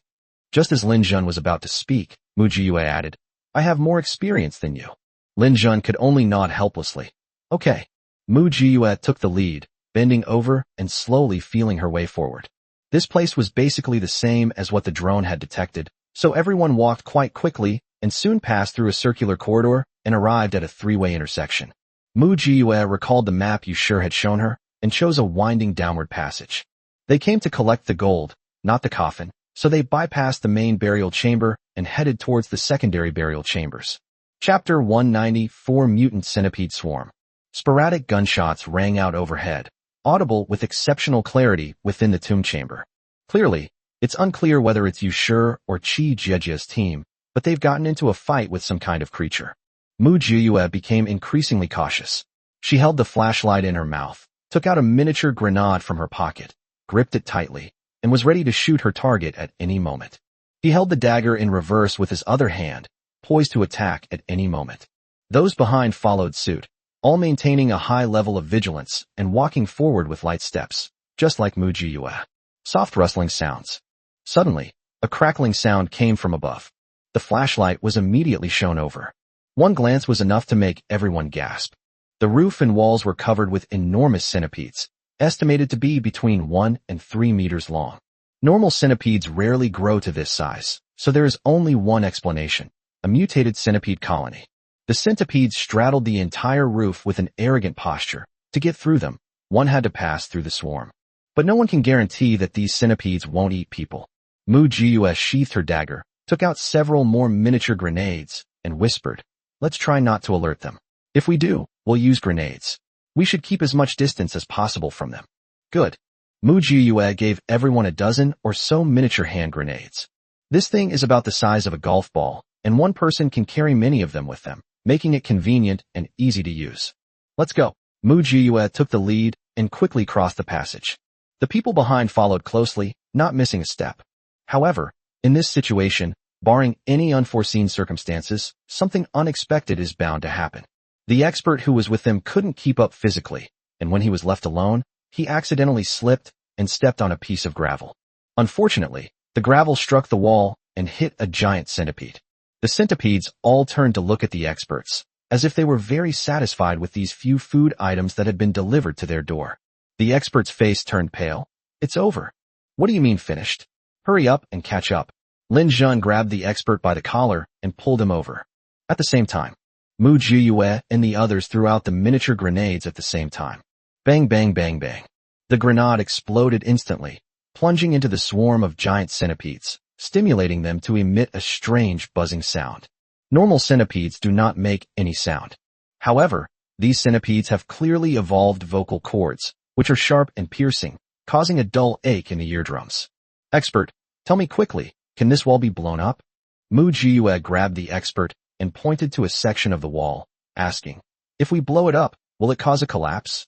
Just as Lin Jun was about to speak, Mu Jiyue added, I have more experience than you. Lin Jun could only nod helplessly. Okay. Mu Jiyue took the lead, bending over and slowly feeling her way forward. This place was basically the same as what the drone had detected, so everyone walked quite quickly and soon passed through a circular corridor and arrived at a three-way intersection. Mu Jiyue recalled the map Yushir had shown her and chose a winding downward passage. They came to collect the gold, not the coffin, so they bypassed the main burial chamber and headed towards the secondary burial chambers. Chapter 194 Mutant Centipede Swarm. Sporadic gunshots rang out overhead, audible with exceptional clarity within the tomb chamber. Clearly, it's unclear whether it's Yushir or Qi Jiejia's team, but they've gotten into a fight with some kind of creature. Mu Jiyue became increasingly cautious. She held the flashlight in her mouth, took out a miniature grenade from her pocket, gripped it tightly, and was ready to shoot her target at any moment. He held the dagger in reverse with his other hand, poised to attack at any moment. Those behind followed suit, all maintaining a high level of vigilance and walking forward with light steps, just like Mu Jiyue. Soft rustling sounds. Suddenly, a crackling sound came from above. The flashlight was immediately shown over. One glance was enough to make everyone gasp. The roof and walls were covered with enormous centipedes, estimated to be between 1 and 3 meters long. Normal centipedes rarely grow to this size, so there is only one explanation: a mutated centipede colony. The centipedes straddled the entire roof with an arrogant posture. To get through them, one had to pass through the swarm. But no one can guarantee that these centipedes won't eat people. Mu Jiyue sheathed her dagger, took out several more miniature grenades, and whispered, let's try not to alert them. If we do, we'll use grenades. We should keep as much distance as possible from them. Good. Mu Jiyue gave everyone a dozen or so miniature hand grenades. This thing is about the size of a golf ball, and one person can carry many of them with them, making it convenient and easy to use. Let's go. Mu Jiyue took the lead and quickly crossed the passage. The people behind followed closely, not missing a step. However, in this situation, barring any unforeseen circumstances, something unexpected is bound to happen. The expert who was with them couldn't keep up physically, and when he was left alone, he accidentally slipped and stepped on a piece of gravel. Unfortunately, the gravel struck the wall and hit a giant centipede. The centipedes all turned to look at the experts, as if they were very satisfied with these few food items that had been delivered to their door. The expert's face turned pale. It's over. What do you mean finished? Hurry up and catch up. Lin Jun grabbed the expert by the collar and pulled him over. At the same time, Mu Jiyue and the others threw out the miniature grenades at the same time. Bang, bang, bang, bang. The grenade exploded instantly, plunging into the swarm of giant centipedes, stimulating them to emit a strange buzzing sound. Normal centipedes do not make any sound. However, these centipedes have clearly evolved vocal cords, which are sharp and piercing, causing a dull ache in the eardrums. Expert, tell me quickly, can this wall be blown up? Mu Jiyue grabbed the expert and pointed to a section of the wall, asking, if we blow it up, will it cause a collapse?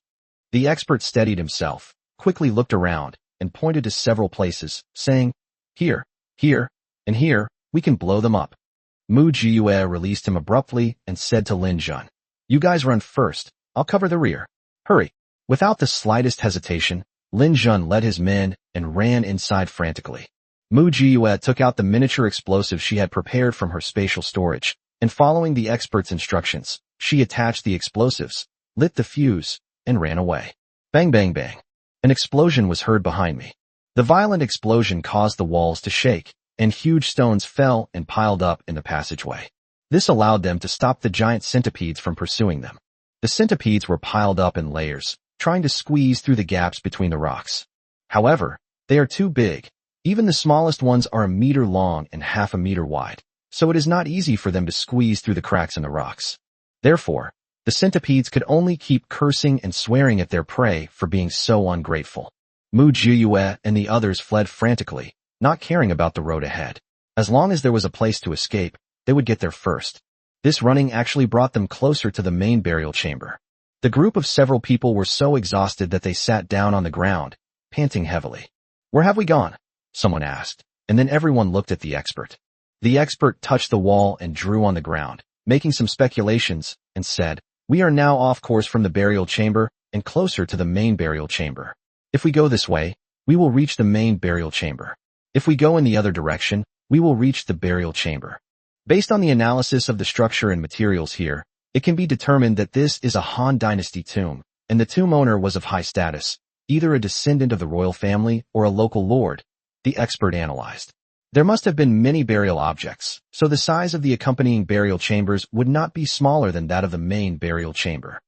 The expert steadied himself, quickly looked around, and pointed to several places, saying, here, and here, we can blow them up. Mu Jiyue released him abruptly and said to Lin Jun, you guys run first, I'll cover the rear. Hurry. Without the slightest hesitation, Lin Jun led his men and ran inside frantically. Mu Jiyue took out the miniature explosive she had prepared from her spatial storage, and following the expert's instructions, she attached the explosives, lit the fuse, and ran away. Bang, bang, bang. An explosion was heard behind me. The violent explosion caused the walls to shake, and huge stones fell and piled up in the passageway. This allowed them to stop the giant centipedes from pursuing them. The centipedes were piled up in layers, trying to squeeze through the gaps between the rocks. However, they are too big. Even the smallest ones are a meter long and half a meter wide, so it is not easy for them to squeeze through the cracks in the rocks. Therefore, the centipedes could only keep cursing and swearing at their prey for being so ungrateful. Mu Jiyue and the others fled frantically, not caring about the road ahead. As long as there was a place to escape, they would get there first. This running actually brought them closer to the main burial chamber. The group of several people were so exhausted that they sat down on the ground, panting heavily. "Where have we gone?" someone asked, and then everyone looked at the expert. The expert touched the wall and drew on the ground, making some speculations, and said, "We are now off course from the burial chamber and closer to the main burial chamber. If we go this way, we will reach the main burial chamber. If we go in the other direction, we will reach the burial chamber." Based on the analysis of the structure and materials here, it can be determined that this is a Han Dynasty tomb, and the tomb owner was of high status, either a descendant of the royal family or a local lord, the expert analyzed. There must have been many burial objects, so the size of the accompanying burial chambers would not be smaller than that of the main burial chamber.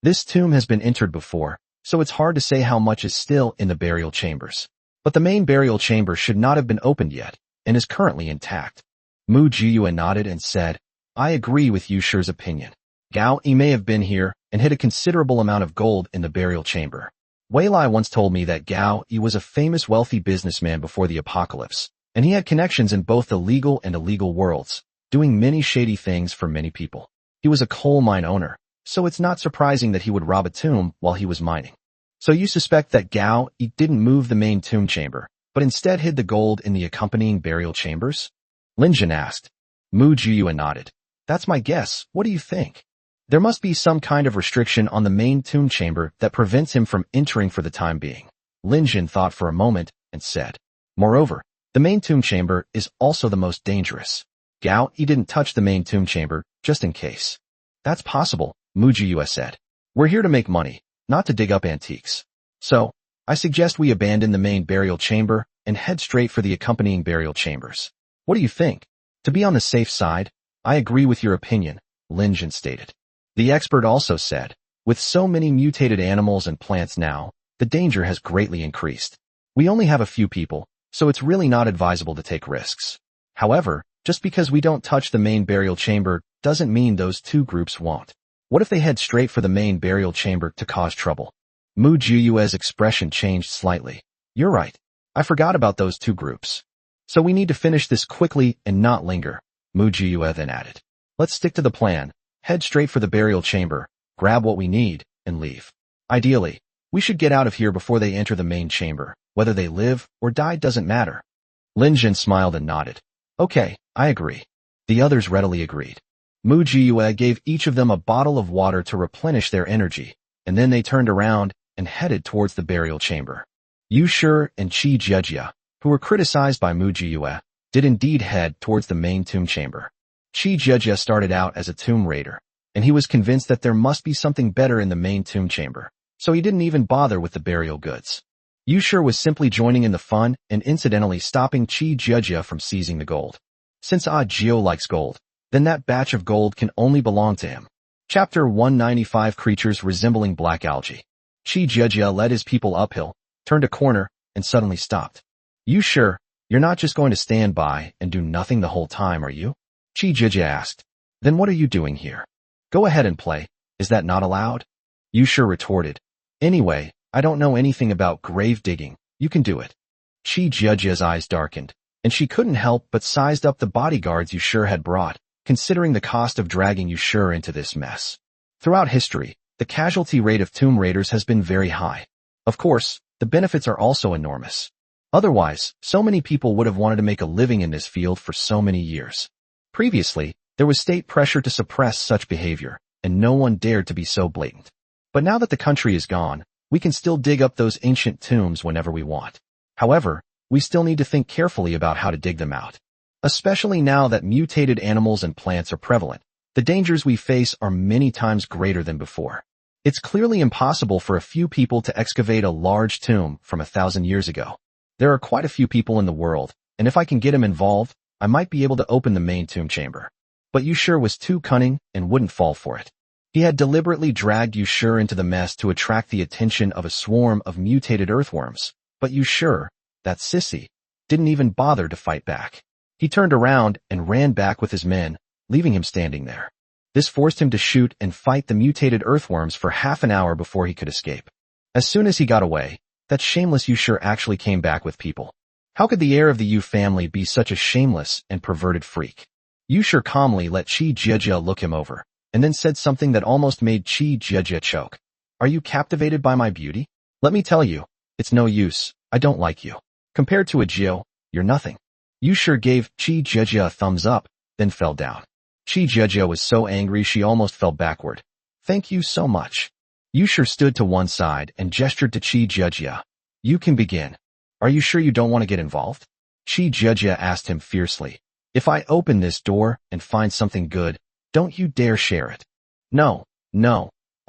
This tomb has been entered before, so it's hard to say how much is still in the burial chambers. But the main burial chamber should not have been opened yet, and is currently intact. Mu Jiyue nodded and said, "I agree with Yusher's opinion. Gao Yi may have been here and hid a considerable amount of gold in the burial chamber. Wei Lai once told me that Gao Yi was a famous wealthy businessman before the apocalypse, and he had connections in both the legal and illegal worlds, doing many shady things for many people. He was a coal mine owner, so it's not surprising that he would rob a tomb while he was mining. So you suspect that Gao Yi didn't move the main tomb chamber, but instead hid the gold in the accompanying burial chambers?" Linjin asked. Mu Jiyue nodded. "That's my guess. What do you think?" "There must be some kind of restriction on the main tomb chamber that prevents him from entering for the time being." Linjin thought for a moment and said, "Moreover, the main tomb chamber is also the most dangerous. Gao Yi didn't touch the main tomb chamber, just in case." "That's possible," Mu Jiyue said. "We're here to make money, not to dig up antiques. So, I suggest we abandon the main burial chamber and head straight for the accompanying burial chambers. What do you think?" "To be on the safe side, I agree with your opinion," Linjin stated. The expert also said, "With so many mutated animals and plants now, the danger has greatly increased. We only have a few people, so it's really not advisable to take risks. However, just because we don't touch the main burial chamber doesn't mean those two groups won't. What if they head straight for the main burial chamber to cause trouble?" Mu Jiyue's expression changed slightly. "You're right. I forgot about those two groups. So we need to finish this quickly and not linger," Mu Jiyue then added. "Let's stick to the plan, head straight for the burial chamber, grab what we need, and leave. Ideally, we should get out of here before they enter the main chamber. Whether they live or die doesn't matter." Linjin smiled and nodded. "Okay, I agree." The others readily agreed. Mu Jiyue gave each of them a bottle of water to replenish their energy, and then they turned around and headed towards the burial chamber. Yusher and Qi Jiejia, who were criticized by Mu Jiyue, did indeed head towards the main tomb chamber. Qi Jiejia started out as a tomb raider, and he was convinced that there must be something better in the main tomb chamber, so he didn't even bother with the burial goods. Yusher was simply joining in the fun and incidentally stopping Qi Jiejia from seizing the gold. Since Jio likes gold, then that batch of gold can only belong to him. Chapter 195 Creatures Resembling Black Algae. Qi Jiejia led his people uphill, turned a corner, and suddenly stopped. "You sure you're not just going to stand by and do nothing the whole time, are you?" Qi Jiejia asked. "Then what are you doing here? Go ahead and play. Is that not allowed?" Yusher retorted. "Anyway, I don't know anything about grave digging. You can do it." Qi Jiejia's eyes darkened, and she couldn't help but sized up the bodyguards Yusher had brought, considering the cost of dragging Yusher into this mess. Throughout history, the casualty rate of tomb raiders has been very high. Of course, the benefits are also enormous. Otherwise, so many people would have wanted to make a living in this field for so many years. Previously, there was state pressure to suppress such behavior, and no one dared to be so blatant. But now that the country is gone, we can still dig up those ancient tombs whenever we want. However, we still need to think carefully about how to dig them out. Especially now that mutated animals and plants are prevalent, the dangers we face are many times greater than before. It's clearly impossible for a few people to excavate a large tomb from 1,000 years ago. There are quite a few people in the world, and if I can get him involved, I might be able to open the main tomb chamber. But Yushur was too cunning and wouldn't fall for it. He had deliberately dragged Yushur into the mess to attract the attention of a swarm of mutated earthworms, but Yushur, that sissy, didn't even bother to fight back. He turned around and ran back with his men, leaving him standing there. This forced him to shoot and fight the mutated earthworms for half an hour before he could escape. As soon as he got away, that shameless Yushur actually came back with people. How could the heir of the Yu family be such a shameless and perverted freak? Yushur calmly let Chi Jiejia look him over, and then said something that almost made Chi Jiejia choke. Are you captivated by my beauty? Let me tell you, it's no use, I don't like you. Compared to a Jio, you're nothing. Yushur gave Chi Jiejia a thumbs up, then fell down. Chi Jiejia was so angry she almost fell backward. Thank you so much. Yushur stood to one side and gestured to Chi Jiejia. You can begin. Are you sure you don't want to get involved? Chi Jiejia asked him fiercely. If I open this door and find something good, don't you dare share it. No,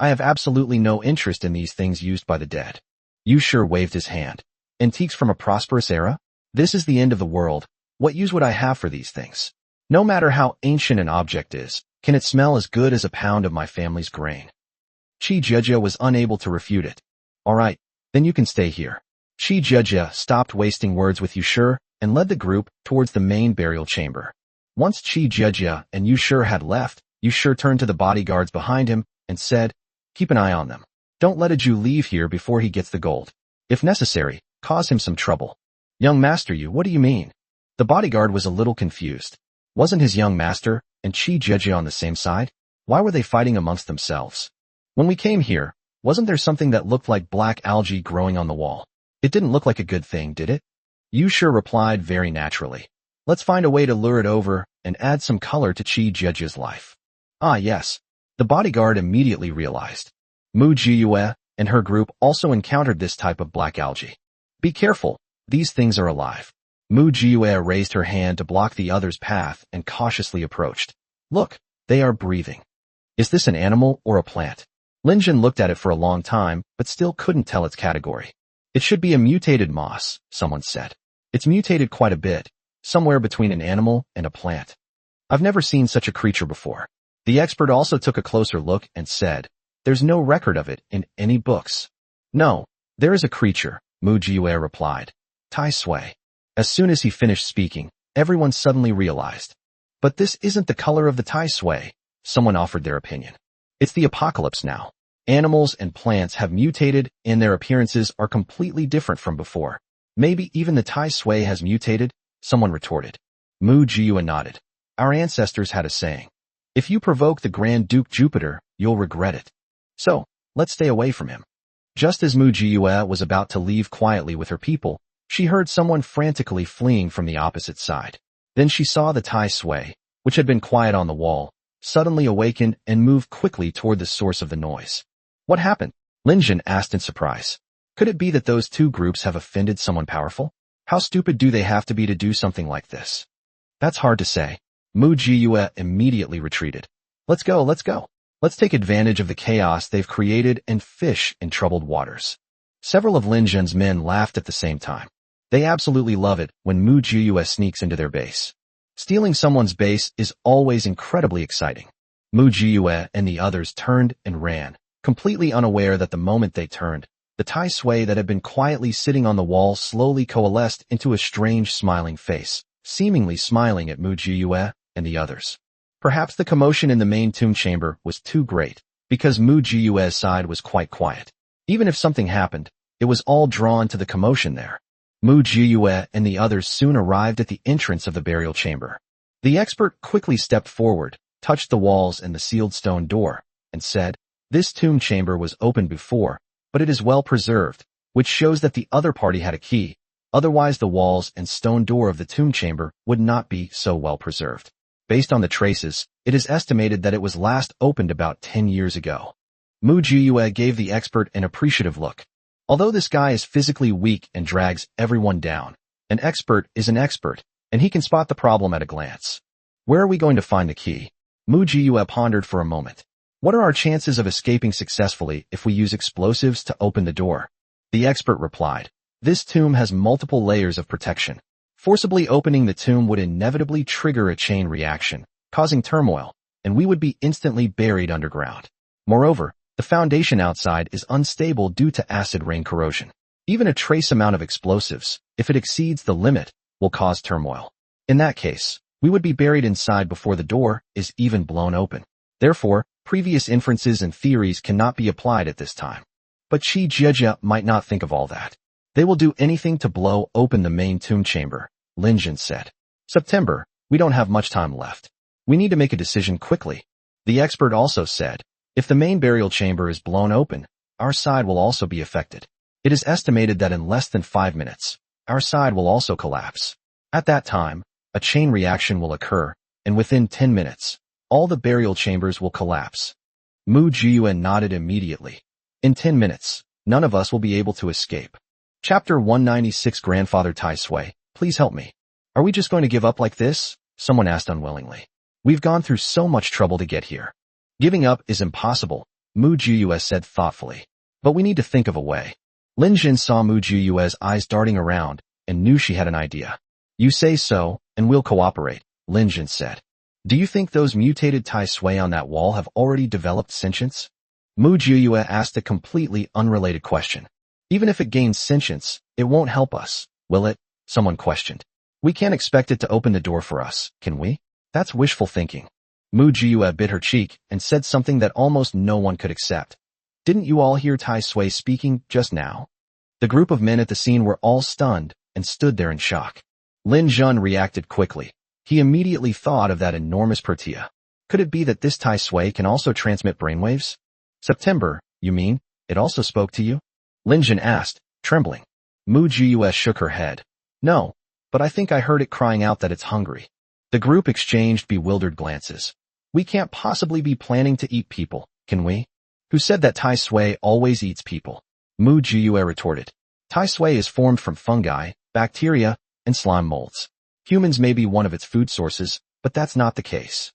I have absolutely no interest in these things used by the dead. Yushur waved his hand. Antiques from a prosperous era? This is the end of the world. What use would I have for these things? No matter how ancient an object is, can it smell as good as a pound of my family's grain? Chi Jiejia was unable to refute it. All right, then you can stay here. Chi Jiejia stopped wasting words with Yushur and led the group towards the main burial chamber. Once Chi Jiejia and Yushur had left, Yushur turned to the bodyguards behind him and said, keep an eye on them. Don't let a Jew leave here before he gets the gold. If necessary, cause him some trouble. Young master, what do you mean? The bodyguard was a little confused. Wasn't his young master and Chi Jiejia on the same side? Why were they fighting amongst themselves? When we came here, wasn't there something that looked like black algae growing on the wall? It didn't look like a good thing, did it? Yushur replied very naturally. Let's find a way to lure it over and add some color to Chi Jiejia's life. Ah yes. The bodyguard immediately realized. Mu Jiyue and her group also encountered this type of black algae. Be careful, these things are alive. Mu Jiyue raised her hand to block the other's path and cautiously approached. Look, they are breathing. Is this an animal or a plant? Linjin looked at it for a long time, but still couldn't tell its category. It should be a mutated moss, someone said. It's mutated quite a bit, somewhere between an animal and a plant. I've never seen such a creature before. The expert also took a closer look and said, there's no record of it in any books. No, there is a creature, Mu Jiyue replied. Tai Sui. As soon as he finished speaking, everyone suddenly realized. But this isn't the color of the Tai Sui, someone offered their opinion. It's the apocalypse now. Animals and plants have mutated and their appearances are completely different from before. Maybe even the Tai Sui has mutated, someone retorted. Mu Jiyue nodded. Our ancestors had a saying. If you provoke the Grand Duke Jupiter, you'll regret it. So, let's stay away from him. Just as Mu Jiyue was about to leave quietly with her people, she heard someone frantically fleeing from the opposite side. Then she saw the Tai Sui, which had been quiet on the wall, suddenly awaken and move quickly toward the source of the noise. What happened? Linjin asked in surprise. Could it be that those two groups have offended someone powerful? How stupid do they have to be to do something like this? That's hard to say. Mu Jiyue immediately retreated. Let's go. Let's take advantage of the chaos they've created and fish in troubled waters. Several of Linjin's men laughed at the same time. They absolutely love it when Mu Jiyue sneaks into their base. Stealing someone's base is always incredibly exciting. Mu Jiyue and the others turned and ran, completely unaware that the moment they turned, the Tai Sui that had been quietly sitting on the wall slowly coalesced into a strange smiling face, seemingly smiling at Mu Jiyue and the others. Perhaps the commotion in the main tomb chamber was too great, because Mu Jiyue's side was quite quiet. Even if something happened, it was all drawn to the commotion there. Mu Jiyue and the others soon arrived at the entrance of the burial chamber. The expert quickly stepped forward, touched the walls and the sealed stone door, and said, this tomb chamber was opened before, but it is well preserved, which shows that the other party had a key, otherwise the walls and stone door of the tomb chamber would not be so well preserved. Based on the traces, it is estimated that it was last opened about 10 years ago. Mu Jiyue gave the expert an appreciative look. Although this guy is physically weak and drags everyone down, an expert is an expert, and he can spot the problem at a glance. Where are we going to find the key? Mu Jiyue pondered for a moment. What are our chances of escaping successfully if we use explosives to open the door? The expert replied, this tomb has multiple layers of protection. Forcibly opening the tomb would inevitably trigger a chain reaction, causing turmoil, and we would be instantly buried underground. Moreover, the foundation outside is unstable due to acid rain corrosion. Even a trace amount of explosives, if it exceeds the limit, will cause turmoil. In that case, we would be buried inside before the door is even blown open. Therefore, previous inferences and theories cannot be applied at this time. But Chi Jieja might not think of all that. They will do anything to blow open the main tomb chamber, Lin Jin said. September, we don't have much time left. We need to make a decision quickly. The expert also said, if the main burial chamber is blown open, our side will also be affected. It is estimated that in less than 5 minutes, our side will also collapse. At that time, a chain reaction will occur, and within 10 minutes, all the burial chambers will collapse. Mu Jiyuan nodded immediately. In 10 minutes, none of us will be able to escape. Chapter 196 Grandfather Tai Sui, please help me. Are we just going to give up like this? Someone asked unwillingly. We've gone through so much trouble to get here. Giving up is impossible, Mu Jiyue said thoughtfully. But we need to think of a way. Lin Jin saw Mu Jiyue's eyes darting around and knew she had an idea. You say so, and we'll cooperate, Lin Jin said. Do you think those mutated Tai Sui on that wall have already developed sentience? Mu Jiyue asked a completely unrelated question. Even if it gains sentience, it won't help us, will it? Someone questioned. We can't expect it to open the door for us, can we? That's wishful thinking. Mu Jiyue bit her cheek and said something that almost no one could accept. Didn't you all hear Tai Sui speaking just now? The group of men at the scene were all stunned and stood there in shock. Lin Jun reacted quickly. He immediately thought of that enormous protea. Could it be that this Tai Sui can also transmit brainwaves? September, you mean, it also spoke to you? Lin Jun asked, trembling. Mu Jiyue shook her head. No, but I think I heard it crying out that it's hungry. The group exchanged bewildered glances. We can't possibly be planning to eat people, can we? Who said that Tai Sui always eats people? Mu Jiyue retorted. Tai Sui is formed from fungi, bacteria, and slime molds. Humans may be one of its food sources, but that's not the case.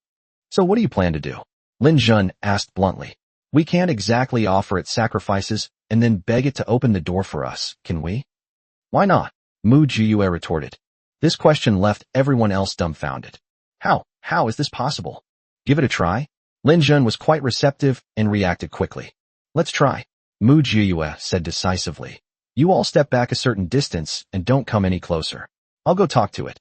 So what do you plan to do? Lin Jun asked bluntly. We can't exactly offer it sacrifices and then beg it to open the door for us, can we? Why not? Mu Jiyue retorted. This question left everyone else dumbfounded. How is this possible? Give it a try? Lin Jun was quite receptive and reacted quickly. Let's try. Mu Jiyue said decisively. You all step back a certain distance and don't come any closer. I'll go talk to it.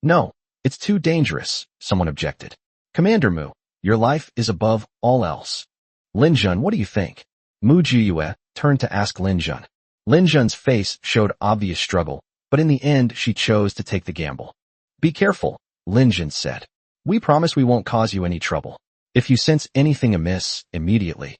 No, it's too dangerous, someone objected. Commander Mu, your life is above all else. Lin Jun, what do you think? Mu Jiyue turned to ask Lin Jun. Lin Jun's face showed obvious struggle, but in the end she chose to take the gamble. Be careful, Lin Jun said. We promise we won't cause you any trouble. If you sense anything amiss, immediately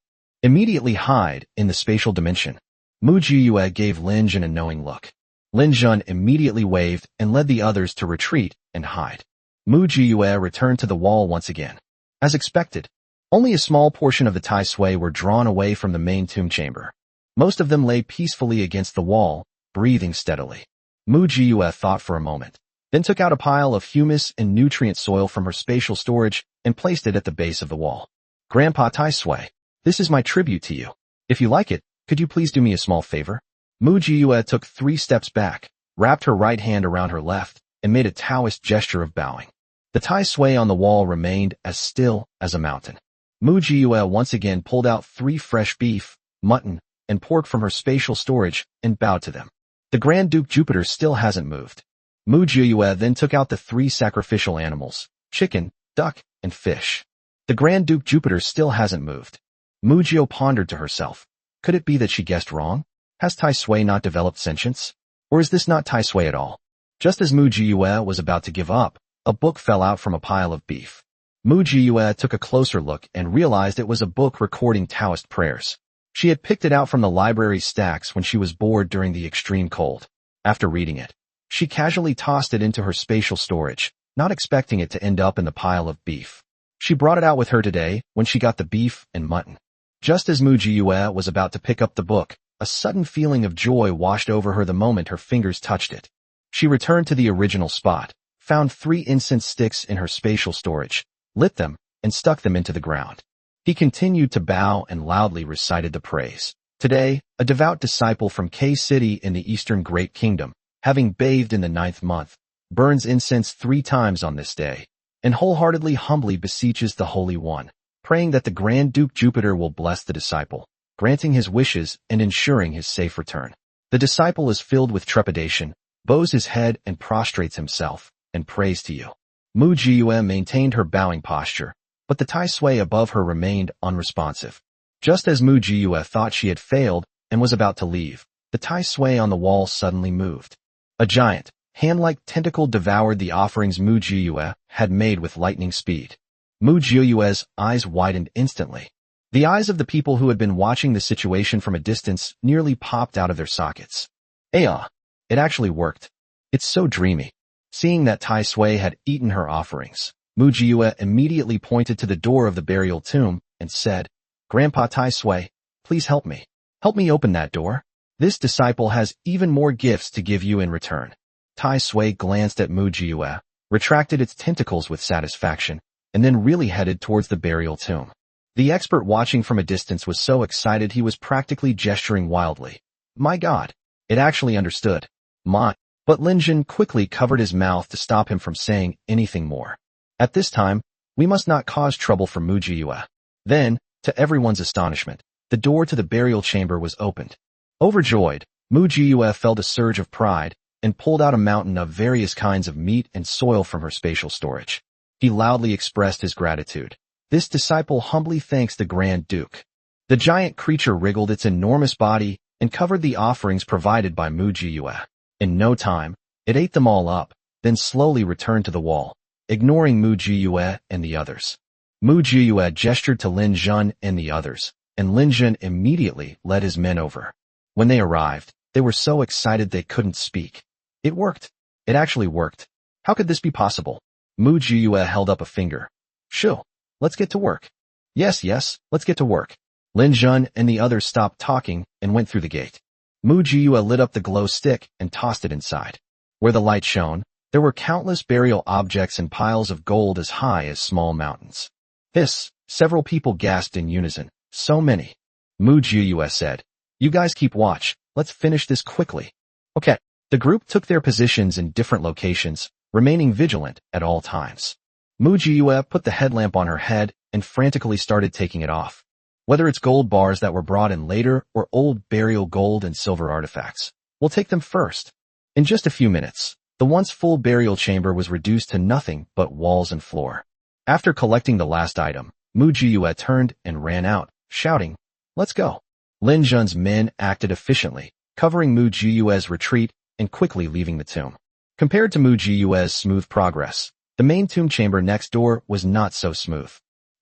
hide in the spatial dimension. Mu Jiyue gave Lin Jun a knowing look. Lin Jun immediately waved and led the others to retreat and hide. Mu Jiyue returned to the wall once again. As expected, only a small portion of the Tai Sui were drawn away from the main tomb chamber. Most of them lay peacefully against the wall, breathing steadily. Mu Jiyue thought for a moment, then took out a pile of humus and nutrient soil from her spatial storage and placed it at the base of the wall. Grandpa Tai Sui, this is my tribute to you. If you like it, could you please do me a small favor? Mu Jiyue took 3 steps back, wrapped her right hand around her left, and made a Taoist gesture of bowing. The Tai Sui on the wall remained as still as a mountain. Mu Jiyue once again pulled out 3 fresh beef, mutton, and pork from her spatial storage and bowed to them. The Grand Duke Jupiter still hasn't moved. Mu Jiyue then took out the 3 sacrificial animals, chicken, duck, and fish. The Grand Duke Jupiter still hasn't moved. Mu Jio pondered to herself. Could it be that she guessed wrong? Has Tai Sui not developed sentience? Or is this not Tai Sui at all? Just as Mu Jiyue was about to give up, a book fell out from a pile of beef. Mu Jiyue took a closer look and realized it was a book recording Taoist prayers. She had picked it out from the library stacks when she was bored during the extreme cold. After reading it, she casually tossed it into her spatial storage, not expecting it to end up in the pile of beef. She brought it out with her today when she got the beef and mutton. Just as Mu Jiyue was about to pick up the book, a sudden feeling of joy washed over her the moment her fingers touched it. She returned to the original spot, found 3 incense sticks in her spatial storage, lit them, and stuck them into the ground. He continued to bow and loudly recited the praise. Today, a devout disciple from K City in the Eastern Great Kingdom, having bathed in the 9th month, burns incense 3 times on this day, and wholeheartedly humbly beseeches the Holy One, praying that the Grand Duke Jupiter will bless the disciple, granting his wishes and ensuring his safe return. The disciple is filled with trepidation, bows his head and prostrates himself, and prays to you. Mu Jiyue maintained her bowing posture, but the Tai Sui above her remained unresponsive. Just as Mu Jiyue thought she had failed and was about to leave, the Tai Sui on the wall suddenly moved. A giant, hand-like tentacle devoured the offerings Mu Jiyue had made with lightning speed. Mu Jiyue's eyes widened instantly. The eyes of the people who had been watching the situation from a distance nearly popped out of their sockets. It actually worked. It's so dreamy. Seeing that Tai Sui had eaten her offerings, Mu Jiyue immediately pointed to the door of the burial tomb and said, "Grandpa Tai Sui, please help me. Help me open that door. This disciple has even more gifts to give you in return." Tai Sui glanced at Mu Jiyue, retracted its tentacles with satisfaction, and then really headed towards the burial tomb. The expert watching from a distance was so excited he was practically gesturing wildly. My God! It actually understood. But Lin Jun quickly covered his mouth to stop him from saying anything more. At this time, we must not cause trouble for Mu Jiyue. Then, to everyone's astonishment, the door to the burial chamber was opened. Overjoyed, Mu Jiyue felt a surge of pride and pulled out a mountain of various kinds of meat and soil from her spatial storage. He loudly expressed his gratitude. This disciple humbly thanks the Grand Duke. The giant creature wriggled its enormous body and covered the offerings provided by Mu Jiyue. In no time, it ate them all up, then slowly returned to the wall, ignoring Mu Jiyue and the others. Mu Jiyue gestured to Lin Jun and the others, and Lin Jun immediately led his men over. When they arrived, they were so excited they couldn't speak. It worked. It actually worked. How could this be possible? Mu Jiyue held up a finger. Shoo, let's get to work. Yes, let's get to work. Lin Jun and the others stopped talking and went through the gate. Mu Jiyue lit up the glow stick and tossed it inside. Where the light shone, there were countless burial objects and piles of gold as high as small mountains. Several people gasped in unison. So many. Mu Jiyue said, "You guys keep watch, let's finish this quickly." Okay. The group took their positions in different locations, remaining vigilant at all times. Mu Jiyue put the headlamp on her head and frantically started taking it off. Whether it's gold bars that were brought in later or old burial gold and silver artifacts, we'll take them first. In just a few minutes, the once full burial chamber was reduced to nothing but walls and floor. After collecting the last item, Mu Jiyue turned and ran out, shouting, "Let's go." Lin Jun's men acted efficiently, covering Mu Jiyue's retreat and quickly leaving the tomb. Compared to Mu Jiyue's smooth progress, the main tomb chamber next door was not so smooth.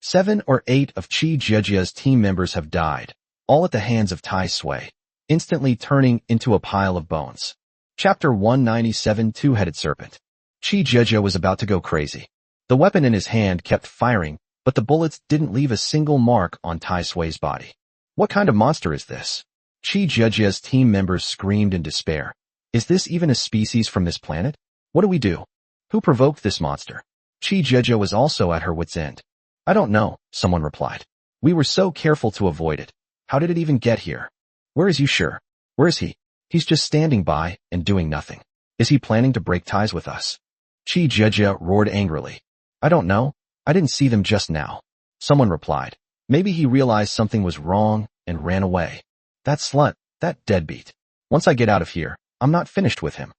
7 or 8 of Chi Jiejia's team members have died, all at the hands of Tai Sui, instantly turning into a pile of bones. Chapter 197 Two-Headed Serpent. Chi Jiejia was about to go crazy. The weapon in his hand kept firing, but the bullets didn't leave a single mark on Tai Sui's body. What kind of monster is this? Chi Jiejia's team members screamed in despair. Is this even a species from this planet? What do we do? Who provoked this monster? Chi Jiejia was also at her wit's end. I don't know, someone replied. We were so careful to avoid it. How did it even get here? Where is you sure? Where is he? He's just standing by and doing nothing. Is he planning to break ties with us? Chi Jiejia roared angrily. I don't know. I didn't see them just now. Someone replied. Maybe he realized something was wrong and ran away. That slut, that deadbeat. Once I get out of here, I'm not finished with him.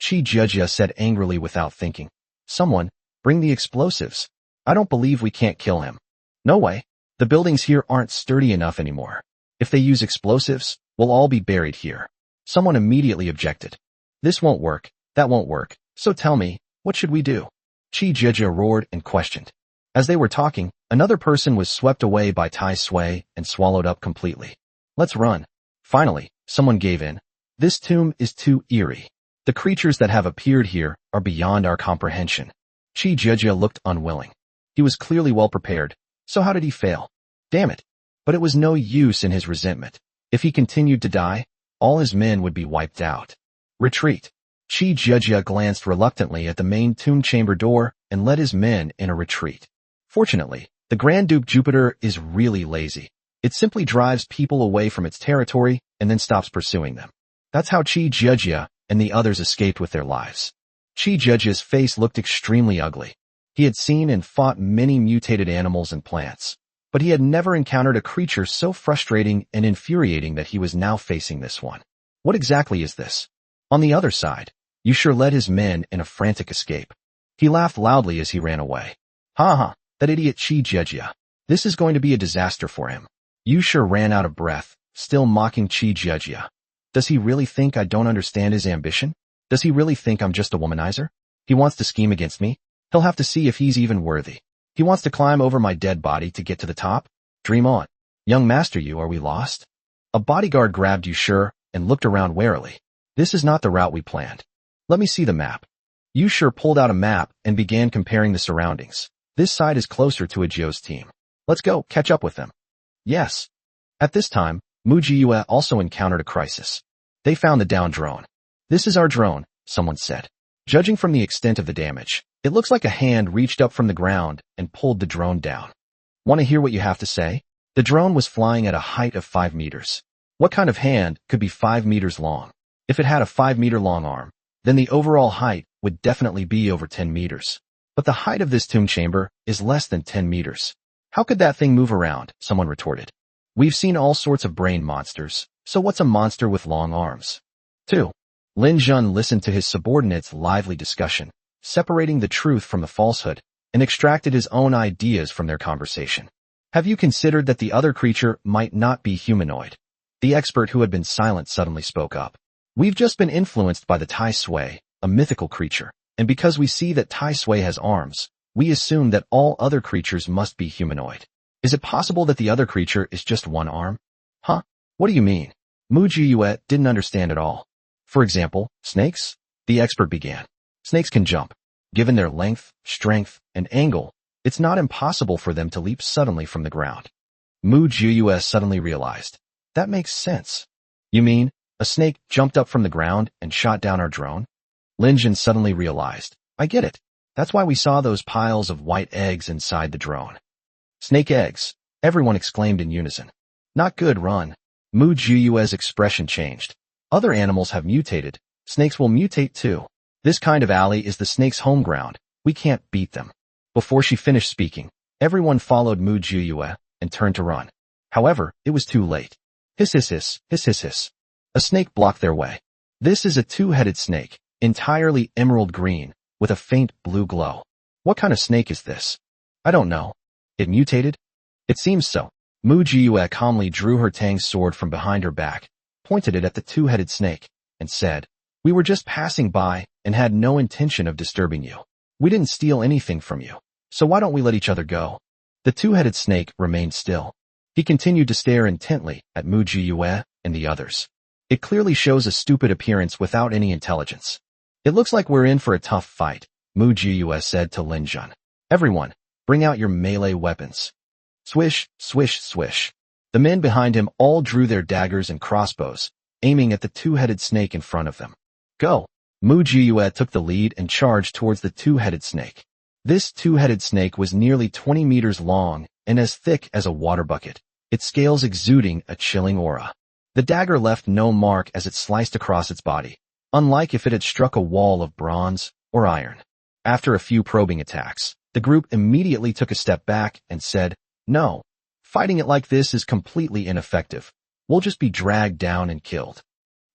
Chi Jiejia said angrily without thinking. Someone, bring the explosives. I don't believe we can't kill him. No way. The buildings here aren't sturdy enough anymore. If they use explosives, we'll all be buried here. Someone immediately objected. This won't work, that won't work, so tell me, what should we do? Chi Jiejia roared and questioned. As they were talking, another person was swept away by Tai Sui and swallowed up completely. Let's run. Finally, someone gave in. This tomb is too eerie. The creatures that have appeared here are beyond our comprehension. Chi Jiejia looked unwilling. He was clearly well prepared, so how did he fail? Damn it. But it was no use in his resentment. If he continued to die, all his men would be wiped out. Retreat. Chi Jiejia glanced reluctantly at the main tomb chamber door and led his men in a retreat. Fortunately, the Grand Duke Jupiter is really lazy. It simply drives people away from its territory and then stops pursuing them. That's how Chi Jiejia and the others escaped with their lives. Chi Judge's face looked extremely ugly. He had seen and fought many mutated animals and plants, but he had never encountered a creature so frustrating and infuriating that he was now facing this one. What exactly is this? On the other side, Yusher led his men in a frantic escape. He laughed loudly as he ran away. Ha ha, that idiot Chi Jejia. This is going to be a disaster for him. Yusher ran out of breath, still mocking Chi Jejia. Does he really think I don't understand his ambition? Does he really think I'm just a womanizer? He wants to scheme against me? He'll have to see if he's even worthy. He wants to climb over my dead body to get to the top? Dream on. Young master, are we lost? A bodyguard grabbed Yusher and looked around warily. This is not the route we planned. Let me see the map. Yusher pulled out a map and began comparing the surroundings. This side is closer to Ajio's team. Let's go, catch up with them. Yes. At this time, Mujiyue also encountered a crisis. They found the downed drone. This is our drone, someone said. Judging from the extent of the damage, it looks like a hand reached up from the ground and pulled the drone down. Want to hear what you have to say? The drone was flying at a height of 5 meters. What kind of hand could be 5 meters long? If it had a 5-meter long arm, then the overall height would definitely be over 10 meters. But the height of this tomb chamber is less than 10 meters. How could that thing move around? Someone retorted. We've seen all sorts of brain monsters, so what's a monster with long arms? 2. Lin Jun listened to his subordinates' lively discussion, separating the truth from the falsehood, and extracted his own ideas from their conversation. Have you considered that the other creature might not be humanoid? The expert who had been silent suddenly spoke up. We've just been influenced by the Tai Sui, a mythical creature, and because we see that Tai Sui has arms, we assume that all other creatures must be humanoid. Is it possible that the other creature is just one arm? Huh? What do you mean? Mujiyue didn't understand at all. For example, snakes? The expert began. Snakes can jump. Given their length, strength, and angle, it's not impossible for them to leap suddenly from the ground. Mujiyue suddenly realized. That makes sense. You mean, a snake jumped up from the ground and shot down our drone? Lin Jun suddenly realized. I get it. That's why we saw those piles of white eggs inside the drone. Snake eggs, everyone exclaimed in unison. Not good, run. Mujiyue's expression changed. Other animals have mutated. Snakes will mutate too. This kind of alley is the snake's home ground. We can't beat them. Before she finished speaking, everyone followed Mujiyue and turned to run. However, it was too late. Hiss hiss hiss, hiss hiss hiss. A snake blocked their way. This is a two-headed snake, entirely emerald green, with a faint blue glow. What kind of snake is this? I don't know. It mutated? It seems so. Mujiyue calmly drew her Tang sword from behind her back, pointed it at the two-headed snake, and said, We were just passing by and had no intention of disturbing you. We didn't steal anything from you, so why don't we let each other go? The two-headed snake remained still. He continued to stare intently at Mujiyue and the others. It clearly shows a stupid appearance without any intelligence. It looks like we're in for a tough fight, Mujiyue said to Lin Jun. Everyone, bring out your melee weapons. Swish, swish, swish. The men behind him all drew their daggers and crossbows, aiming at the two-headed snake in front of them. Go! Mujiyue took the lead and charged towards the two-headed snake. This two-headed snake was nearly 20 meters long and as thick as a water bucket, its scales exuding a chilling aura. The dagger left no mark as it sliced across its body, unlike if it had struck a wall of bronze or iron. After a few probing attacks, the group immediately took a step back and said, No, fighting it like this is completely ineffective. We'll just be dragged down and killed.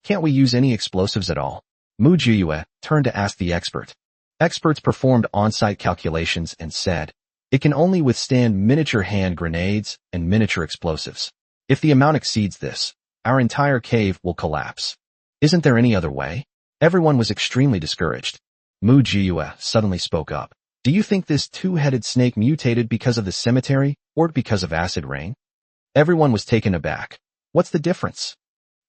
Can't we use any explosives at all? Mujiyue turned to ask the expert. Experts performed on-site calculations and said, It can only withstand miniature hand grenades and miniature explosives. If the amount exceeds this, our entire cave will collapse. Isn't there any other way? Everyone was extremely discouraged. Mujiyue suddenly spoke up. Do you think this two-headed snake mutated because of the cemetery or because of acid rain? Everyone was taken aback. What's the difference?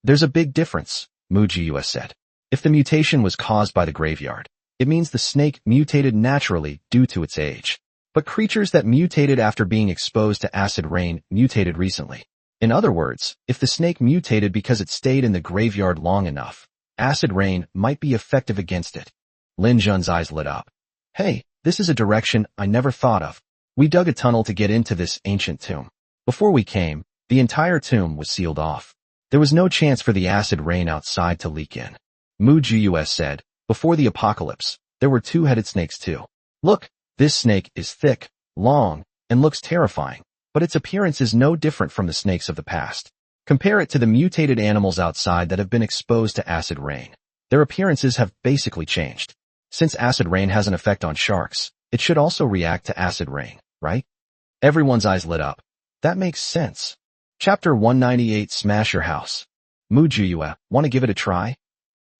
There's a big difference, Mujiyue said. If the mutation was caused by the graveyard, it means the snake mutated naturally due to its age. But creatures that mutated after being exposed to acid rain mutated recently. In other words, if the snake mutated because it stayed in the graveyard long enough, acid rain might be effective against it. Lin Jun's eyes lit up. Hey, this is a direction I never thought of. We dug a tunnel to get into this ancient tomb. Before we came, the entire tomb was sealed off. There was no chance for the acid rain outside to leak in. Mujiyue said, Before the apocalypse, there were two-headed snakes too. Look, this snake is thick, long, and looks terrifying, but its appearance is no different from the snakes of the past. Compare it to the mutated animals outside that have been exposed to acid rain. Their appearances have basically changed. Since acid rain has an effect on sharks, it should also react to acid rain, right? Everyone's eyes lit up. That makes sense. Chapter 198 Smash Your House. Mujiyue, want to give it a try?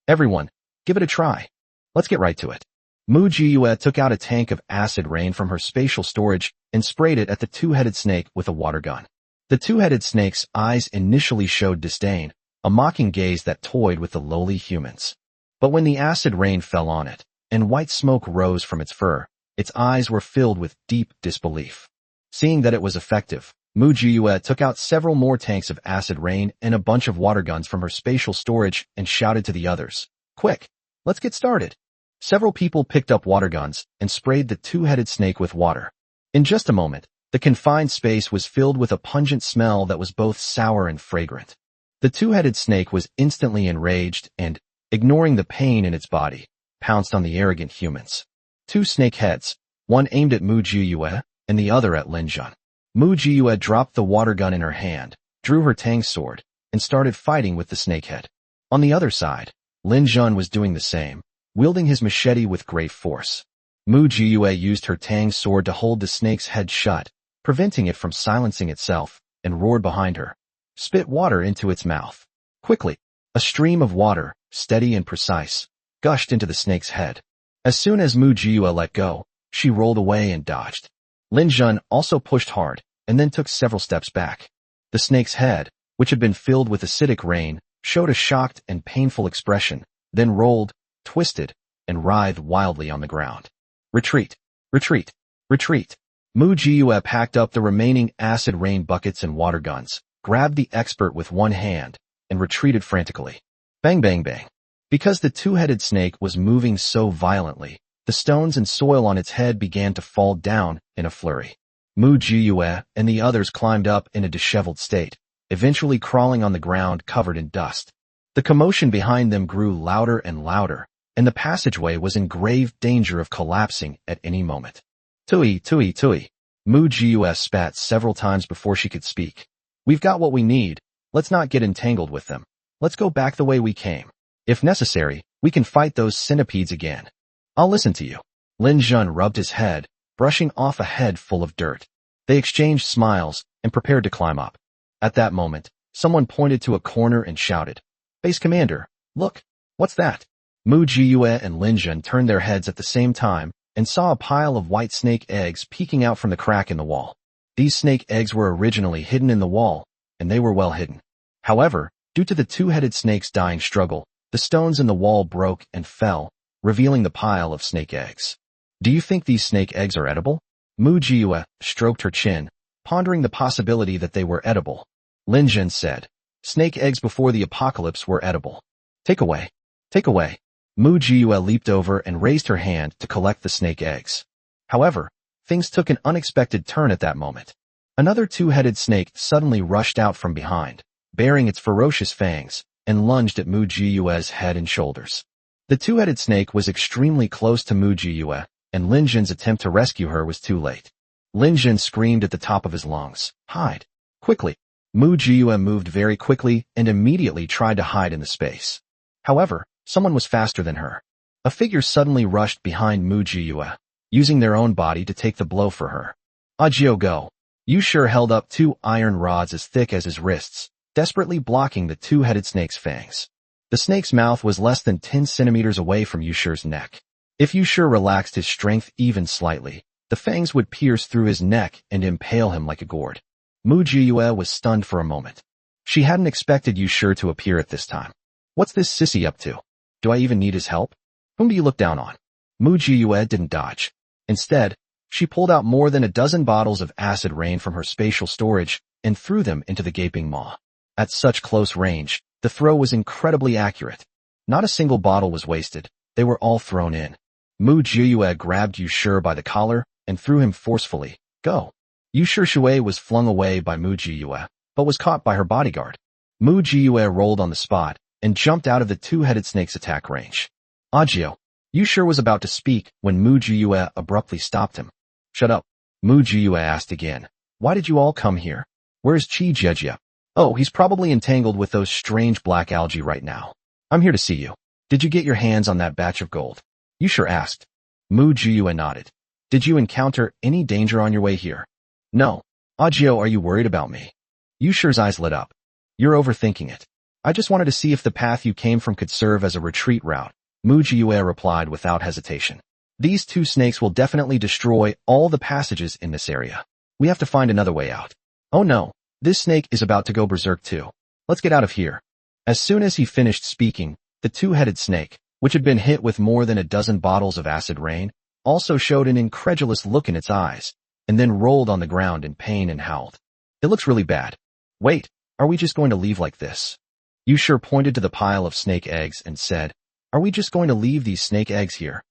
Everyone, give it a try. Let's get right to it. Mujiyue took out a tank of acid rain from her spatial storage and sprayed it at the two-headed snake with a water gun. The two-headed snake's eyes initially showed disdain, a mocking gaze that toyed with the lowly humans. But when the acid rain fell on it, and white smoke rose from its fur, its eyes were filled with deep disbelief. Seeing that it was effective, Mujiyue took out several more tanks of acid rain and a bunch of water guns from her spatial storage and shouted to the others, "Quick, let's get started." Several people picked up water guns and sprayed the two-headed snake with water. In just a moment, the confined space was filled with a pungent smell that was both sour and fragrant. The two-headed snake was instantly enraged and, ignoring the pain in its body, pounced on the arrogant humans. Two snake heads, one aimed at Mujiyue and the other at Linjun. Mujiyue dropped the water gun in her hand, drew her tang sword, and started fighting with the snakehead. On the other side, Linjun was doing the same, wielding his machete with great force. Mujiyue used her tang sword to hold the snake's head shut, preventing it from silencing itself, and roared behind her. Spit water into its mouth. Quickly, a stream of water, steady and precise, gushed into the snake's head. As soon as Mujiyue let go, she rolled away and dodged. Linjun also pushed hard, and then took several steps back. The snake's head, which had been filled with acidic rain, showed a shocked and painful expression, then rolled, twisted, and writhed wildly on the ground. Retreat! Retreat! Retreat! Mujiyue packed up the remaining acid rain buckets and water guns, grabbed the expert with one hand, and retreated frantically. Bang bang bang. Because the two-headed snake was moving so violently, the stones and soil on its head began to fall down in a flurry. Mujiyue and the others climbed up in a disheveled state, eventually crawling on the ground covered in dust. The commotion behind them grew louder and louder, and the passageway was in grave danger of collapsing at any moment. Tui, tui, tui. Mujiyue spat several times before she could speak. We've got what we need. Let's not get entangled with them. Let's go back the way we came. If necessary, we can fight those centipedes again. I'll listen to you. Linjun rubbed his head, brushing off a head full of dirt. They exchanged smiles and prepared to climb up. At that moment, someone pointed to a corner and shouted, "Base Commander, look, what's that?" Mujiyue and Linjun turned their heads at the same time and saw a pile of white snake eggs peeking out from the crack in the wall. These snake eggs were originally hidden in the wall, and they were well hidden. However, due to the two-headed snake's dying struggle, the stones in the wall broke and fell, revealing the pile of snake eggs. Do you think these snake eggs are edible? Mujiyue stroked her chin, pondering the possibility that they were edible. Linjun said, "Snake eggs before the apocalypse were edible. Take away. Take away." Mujiyue leaped over and raised her hand to collect the snake eggs. However, things took an unexpected turn at that moment. Another two-headed snake suddenly rushed out from behind, baring its ferocious fangs, and lunged at Mujiyue's head and shoulders. The two-headed snake was extremely close to Mujiyue, and Linjun's attempt to rescue her was too late. Linjun screamed at the top of his lungs, "Hide! Quickly!" Mujiyue moved very quickly and immediately tried to hide in the space. However, someone was faster than her. A figure suddenly rushed behind Mujiyue, using their own body to take the blow for her. Agio go! Yushur held up two iron rods as thick as his wrists, desperately blocking the two-headed snake's fangs. The snake's mouth was less than 10 centimeters away from Yushur's neck. If Yushur relaxed his strength even slightly, the fangs would pierce through his neck and impale him like a gourd. Mujiyue was stunned for a moment. She hadn't expected Yushur to appear at this time. What's this sissy up to? Do I even need his help? Whom do you look down on? Mujiyue didn't dodge. Instead, she pulled out more than a dozen bottles of acid rain from her spatial storage and threw them into the gaping maw. At such close range, the throw was incredibly accurate. Not a single bottle was wasted. They were all thrown in. Mujiyue grabbed Yushur by the collar and threw him forcefully. Go! Yushur Shui was flung away by Mujiyue, but was caught by her bodyguard. Mujiyue rolled on the spot and jumped out of the two-headed snake's attack range. Agio! Yusher was about to speak when Mu Jiyue abruptly stopped him. Shut up. Mu Jiyue asked again. Why did you all come here? Where's Chi Jejia? Oh, he's probably entangled with those strange black algae right now. I'm here to see you. Did you get your hands on that batch of gold? Yusher asked. Mu Jiyue nodded. Did you encounter any danger on your way here? No. Ajio, are you worried about me? Yusher's eyes lit up. You're overthinking it. I just wanted to see if the path you came from could serve as a retreat route, Mu Jiyue replied without hesitation. These two snakes will definitely destroy all the passages in this area. We have to find another way out. Oh no, this snake is about to go berserk too. Let's get out of here. As soon as he finished speaking, the two-headed snake, which had been hit with more than a dozen bottles of acid rain, also showed an incredulous look in its eyes, and then rolled on the ground in pain and howled. It looks really bad. Wait, are we just going to leave like this? Yusher pointed to the pile of snake eggs and said, Are we just going to leave these snake eggs here?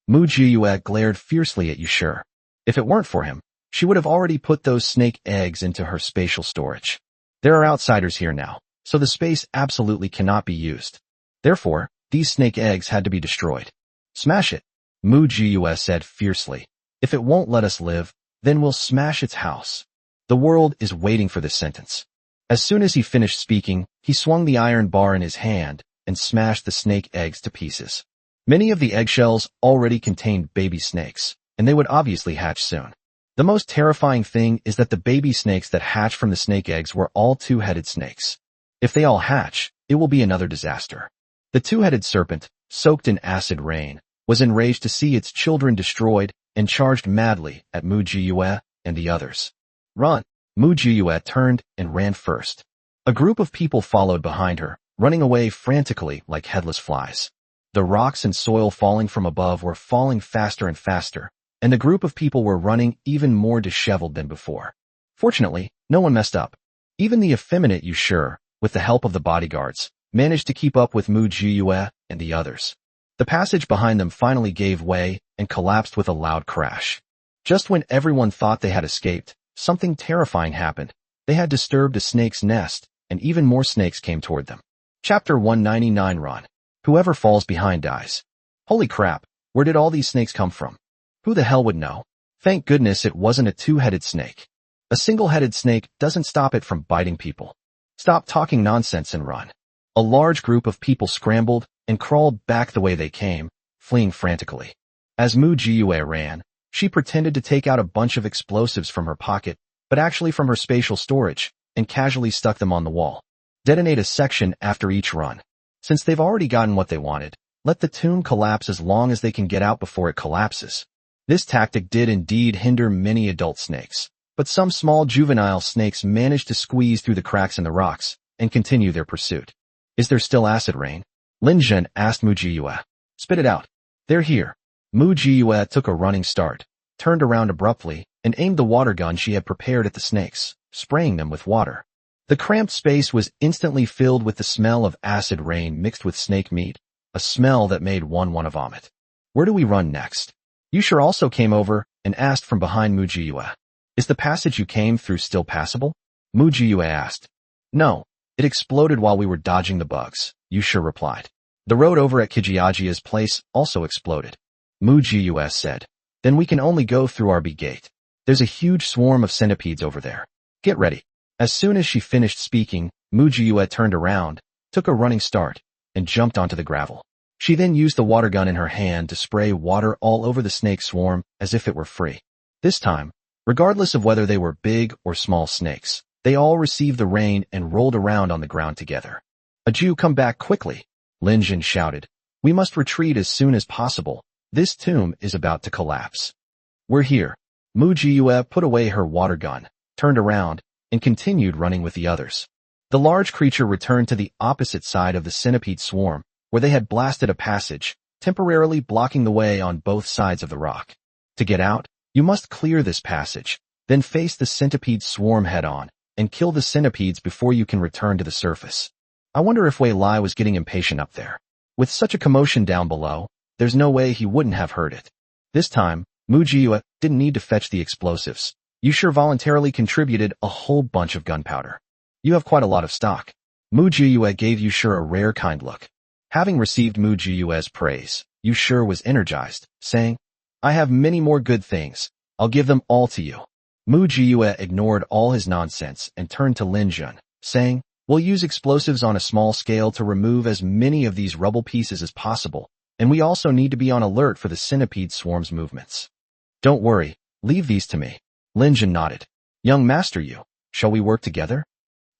Mu Jiyue glared fiercely at Yusher. If it weren't for him, she would have already put those snake eggs into her spatial storage. There are outsiders here now, so the space absolutely cannot be used. Therefore, these snake eggs had to be destroyed. Smash it, Mu Jiyue said fiercely. If it won't let us live, then we'll smash its house. The world is waiting for this sentence. As soon as he finished speaking, he swung the iron bar in his hand and smashed the snake eggs to pieces. Many of the eggshells already contained baby snakes, and they would obviously hatch soon. The most terrifying thing is that the baby snakes that hatch from the snake eggs were all two-headed snakes. If they all hatch, it will be another disaster. The two-headed serpent, soaked in acid rain, was enraged to see its children destroyed and charged madly at Mu Jiyue and the others. Run! Mu Jiyue turned and ran first. A group of people followed behind her, running away frantically like headless flies. The rocks and soil falling from above were falling faster and faster, and the group of people were running even more disheveled than before. Fortunately, no one messed up. Even the effeminate Yusher, with the help of the bodyguards, managed to keep up with Mu Jiyue and the others. The passage behind them finally gave way and collapsed with a loud crash. Just when everyone thought they had escaped, something terrifying happened. They had disturbed a snake's nest, and even more snakes came toward them. Chapter 199 Run. Whoever falls behind dies. Holy crap, where did all these snakes come from? Who the hell would know? Thank goodness it wasn't a two-headed snake. A single-headed snake doesn't stop it from biting people. Stop talking nonsense and run. A large group of people scrambled and crawled back the way they came, fleeing frantically. As Mu Jiyue ran, she pretended to take out a bunch of explosives from her pocket, but actually from her spatial storage, and casually stuck them on the wall. Detonate a section after each run. Since they've already gotten what they wanted, let the tomb collapse as long as they can get out before it collapses. This tactic did indeed hinder many adult snakes, but some small juvenile snakes managed to squeeze through the cracks in the rocks and continue their pursuit. Is there still acid rain? Lin Zhen asked Mu Jiyue. Spit it out. They're here. Mu Jiyue took a running start, turned around abruptly, and aimed the water gun she had prepared at the snakes, spraying them with water. The cramped space was instantly filled with the smell of acid rain mixed with snake meat, a smell that made one want to vomit. Where do we run next? Yusher also came over and asked from behind Mu Jiyue. Is the passage you came through still passable? Mu Jiyue asked. No, it exploded while we were dodging the bugs, Yusher replied. The road over at Kijiajia's place also exploded. Mu Jiyue said. Then we can only go through our B gate. There's a huge swarm of centipedes over there. Get ready. As soon as she finished speaking, Mu Jiyue turned around, took a running start, and jumped onto the gravel. She then used the water gun in her hand to spray water all over the snake swarm as if it were free. This time, regardless of whether they were big or small snakes, they all received the rain and rolled around on the ground together. A Jew, come back quickly, Lin Zhen shouted. We must retreat as soon as possible. This tomb is about to collapse. We're here. Mu Jiyue put away her water gun, turned around, and continued running with the others. The large creature returned to the opposite side of the centipede swarm, where they had blasted a passage, temporarily blocking the way on both sides of the rock. To get out, you must clear this passage, then face the centipede swarm head-on, and kill the centipedes before you can return to the surface. I wonder if Wei Lai was getting impatient up there. With such a commotion down below, there's no way he wouldn't have heard it. This time, Mu Jiyue didn't need to fetch the explosives. Yusher voluntarily contributed a whole bunch of gunpowder. You have quite a lot of stock. Mu Jiyue gave Yusher a rare kind look. Having received Mu Jiyue's praise, Yusher was energized, saying, I have many more good things. I'll give them all to you. Mu Jiyue ignored all his nonsense and turned to Lin Jun, saying, we'll use explosives on a small scale to remove as many of these rubble pieces as possible, and we also need to be on alert for the centipede swarm's movements. Don't worry, leave these to me. Lin Jun nodded. Young master Yu, shall we work together?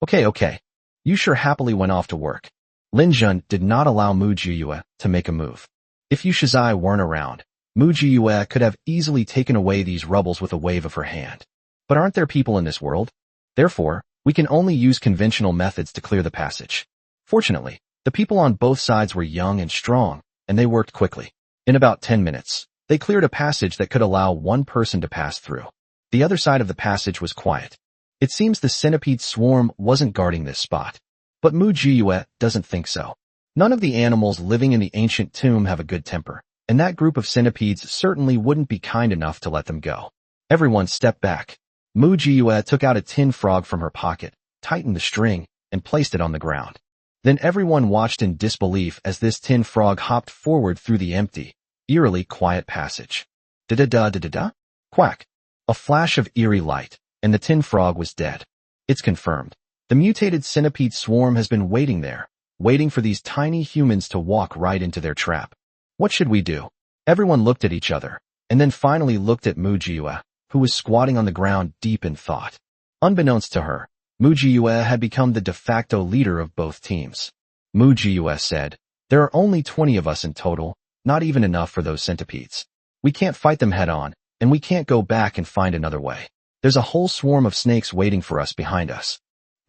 Okay. Yusher happily went off to work. Lin Jun did not allow Mu Jiyue to make a move. If Yu Shizai weren't around, Mu Jiyue could have easily taken away these rubbles with a wave of her hand. But aren't there people in this world? Therefore, we can only use conventional methods to clear the passage. Fortunately, the people on both sides were young and strong, and they worked quickly. In about 10 minutes, they cleared a passage that could allow one person to pass through. The other side of the passage was quiet. It seems the centipede swarm wasn't guarding this spot. But Mu Jiyue doesn't think so. None of the animals living in the ancient tomb have a good temper, and that group of centipedes certainly wouldn't be kind enough to let them go. Everyone stepped back. Mu Jiyue took out a tin frog from her pocket, tightened the string, and placed it on the ground. Then everyone watched in disbelief as this tin frog hopped forward through the empty, eerily quiet passage. Da-da-da-da-da-da? Quack. A flash of eerie light, and the tin frog was dead. It's confirmed. The mutated centipede swarm has been waiting there, waiting for these tiny humans to walk right into their trap. What should we do? Everyone looked at each other, and then finally looked at Mu Jiyue, who was squatting on the ground deep in thought. Unbeknownst to her, Mu Jiyue had become the de facto leader of both teams. Mu Jiyue said, there are only 20 of us in total, not even enough for those centipedes. We can't fight them head on, and we can't go back and find another way. There's a whole swarm of snakes waiting for us behind us.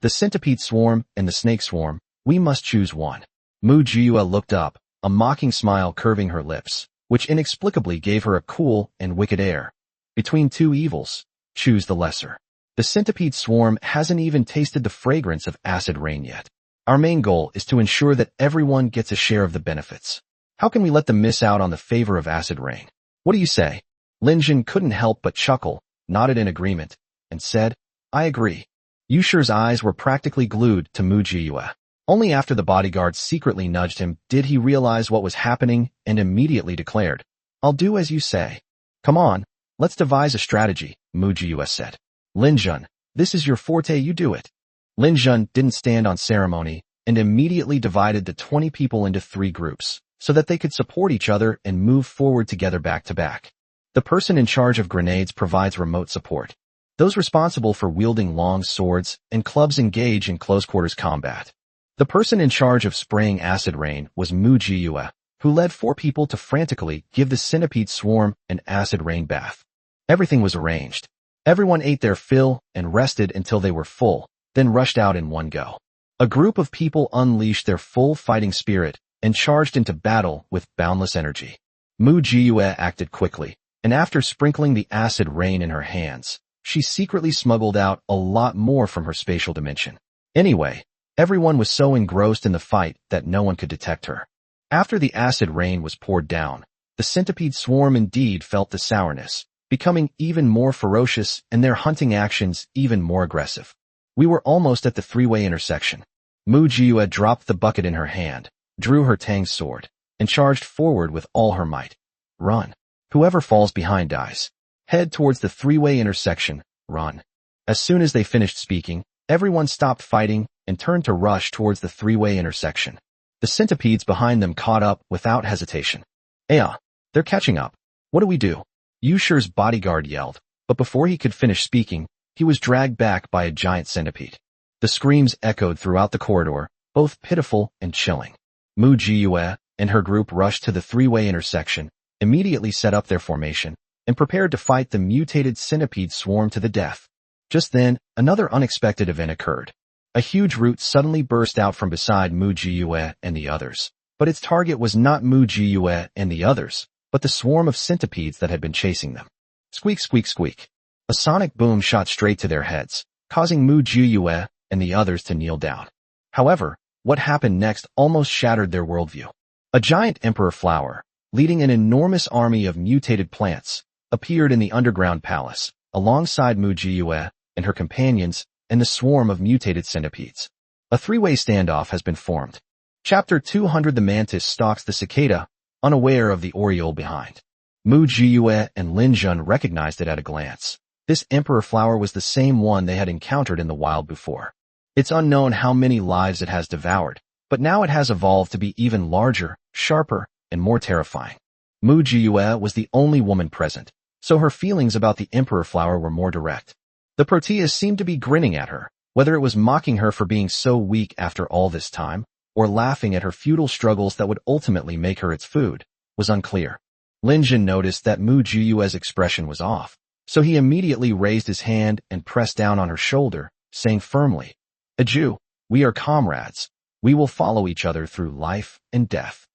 The centipede swarm and the snake swarm, we must choose one. Mu Jiyue looked up, a mocking smile curving her lips, which inexplicably gave her a cool and wicked air. Between two evils, choose the lesser. The centipede swarm hasn't even tasted the fragrance of acid rain yet. Our main goal is to ensure that everyone gets a share of the benefits. How can we let them miss out on the favor of acid rain? What do you say? Lin Jun couldn't help but chuckle, nodded in agreement, and said, I agree. Yusher's eyes were practically glued to Mu Jiyue. Only after the bodyguard secretly nudged him did he realize what was happening and immediately declared, I'll do as you say. Come on, let's devise a strategy, Mu Jiyue said. Lin Jun, this is your forte, you do it. Lin Jun didn't stand on ceremony and immediately divided the 20 people into 3 groups so that they could support each other and move forward together back to back. The person in charge of grenades provides remote support. Those responsible for wielding long swords and clubs engage in close-quarters combat. The person in charge of spraying acid rain was Mu Jiyue, who led 4 people to frantically give the centipede swarm an acid rain bath. Everything was arranged. Everyone ate their fill and rested until they were full, then rushed out in one go. A group of people unleashed their full fighting spirit and charged into battle with boundless energy. Mu Jiyue acted quickly, and after sprinkling the acid rain in her hands, she secretly smuggled out a lot more from her spatial dimension. Anyway, everyone was so engrossed in the fight that no one could detect her. After the acid rain was poured down, the centipede swarm indeed felt the sourness, becoming even more ferocious and their hunting actions even more aggressive. We were almost at the 3-way intersection. Mu Jiyue dropped the bucket in her hand, drew her tang sword, and charged forward with all her might. Run. Whoever falls behind dies. Head towards the 3-way intersection, run. As soon as they finished speaking, everyone stopped fighting and turned to rush towards the 3-way intersection. The centipedes behind them caught up without hesitation. They're catching up. What do we do? Yusher's bodyguard yelled, but before he could finish speaking, he was dragged back by a giant centipede. The screams echoed throughout the corridor, both pitiful and chilling. Mu Jiyue and her group rushed to the 3-way intersection, immediately set up their formation, and prepared to fight the mutated centipede swarm to the death. Just then, another unexpected event occurred. A huge root suddenly burst out from beside Mu Jiyue and the others, but its target was not Mu Jiyue and the others, but the swarm of centipedes that had been chasing them. Squeak, squeak, squeak. A sonic boom shot straight to their heads, causing Mu Jiyue and the others to kneel down. However, what happened next almost shattered their worldview. A giant emperor flower, leading an enormous army of mutated plants, appeared in the underground palace, alongside Mu Jiyue and her companions and the swarm of mutated centipedes. A 3-way standoff has been formed. Chapter 200. The mantis stalks the cicada. unaware of the aureole behind. Mu Jiyue and Lin Jun recognized it at a glance. This emperor flower was the same one they had encountered in the wild before. It's unknown how many lives it has devoured, but now it has evolved to be even larger, sharper, and more terrifying. Mu Jiyue was the only woman present, so her feelings about the emperor flower were more direct. The proteas seemed to be grinning at her, whether it was mocking her for being so weak after all this time, or laughing at her futile struggles that would ultimately make her its food, was unclear. Lin Jun noticed that Mu Jiyue's expression was off, so he immediately raised his hand and pressed down on her shoulder, saying firmly, "Aju, we are comrades. We will follow each other through life and death."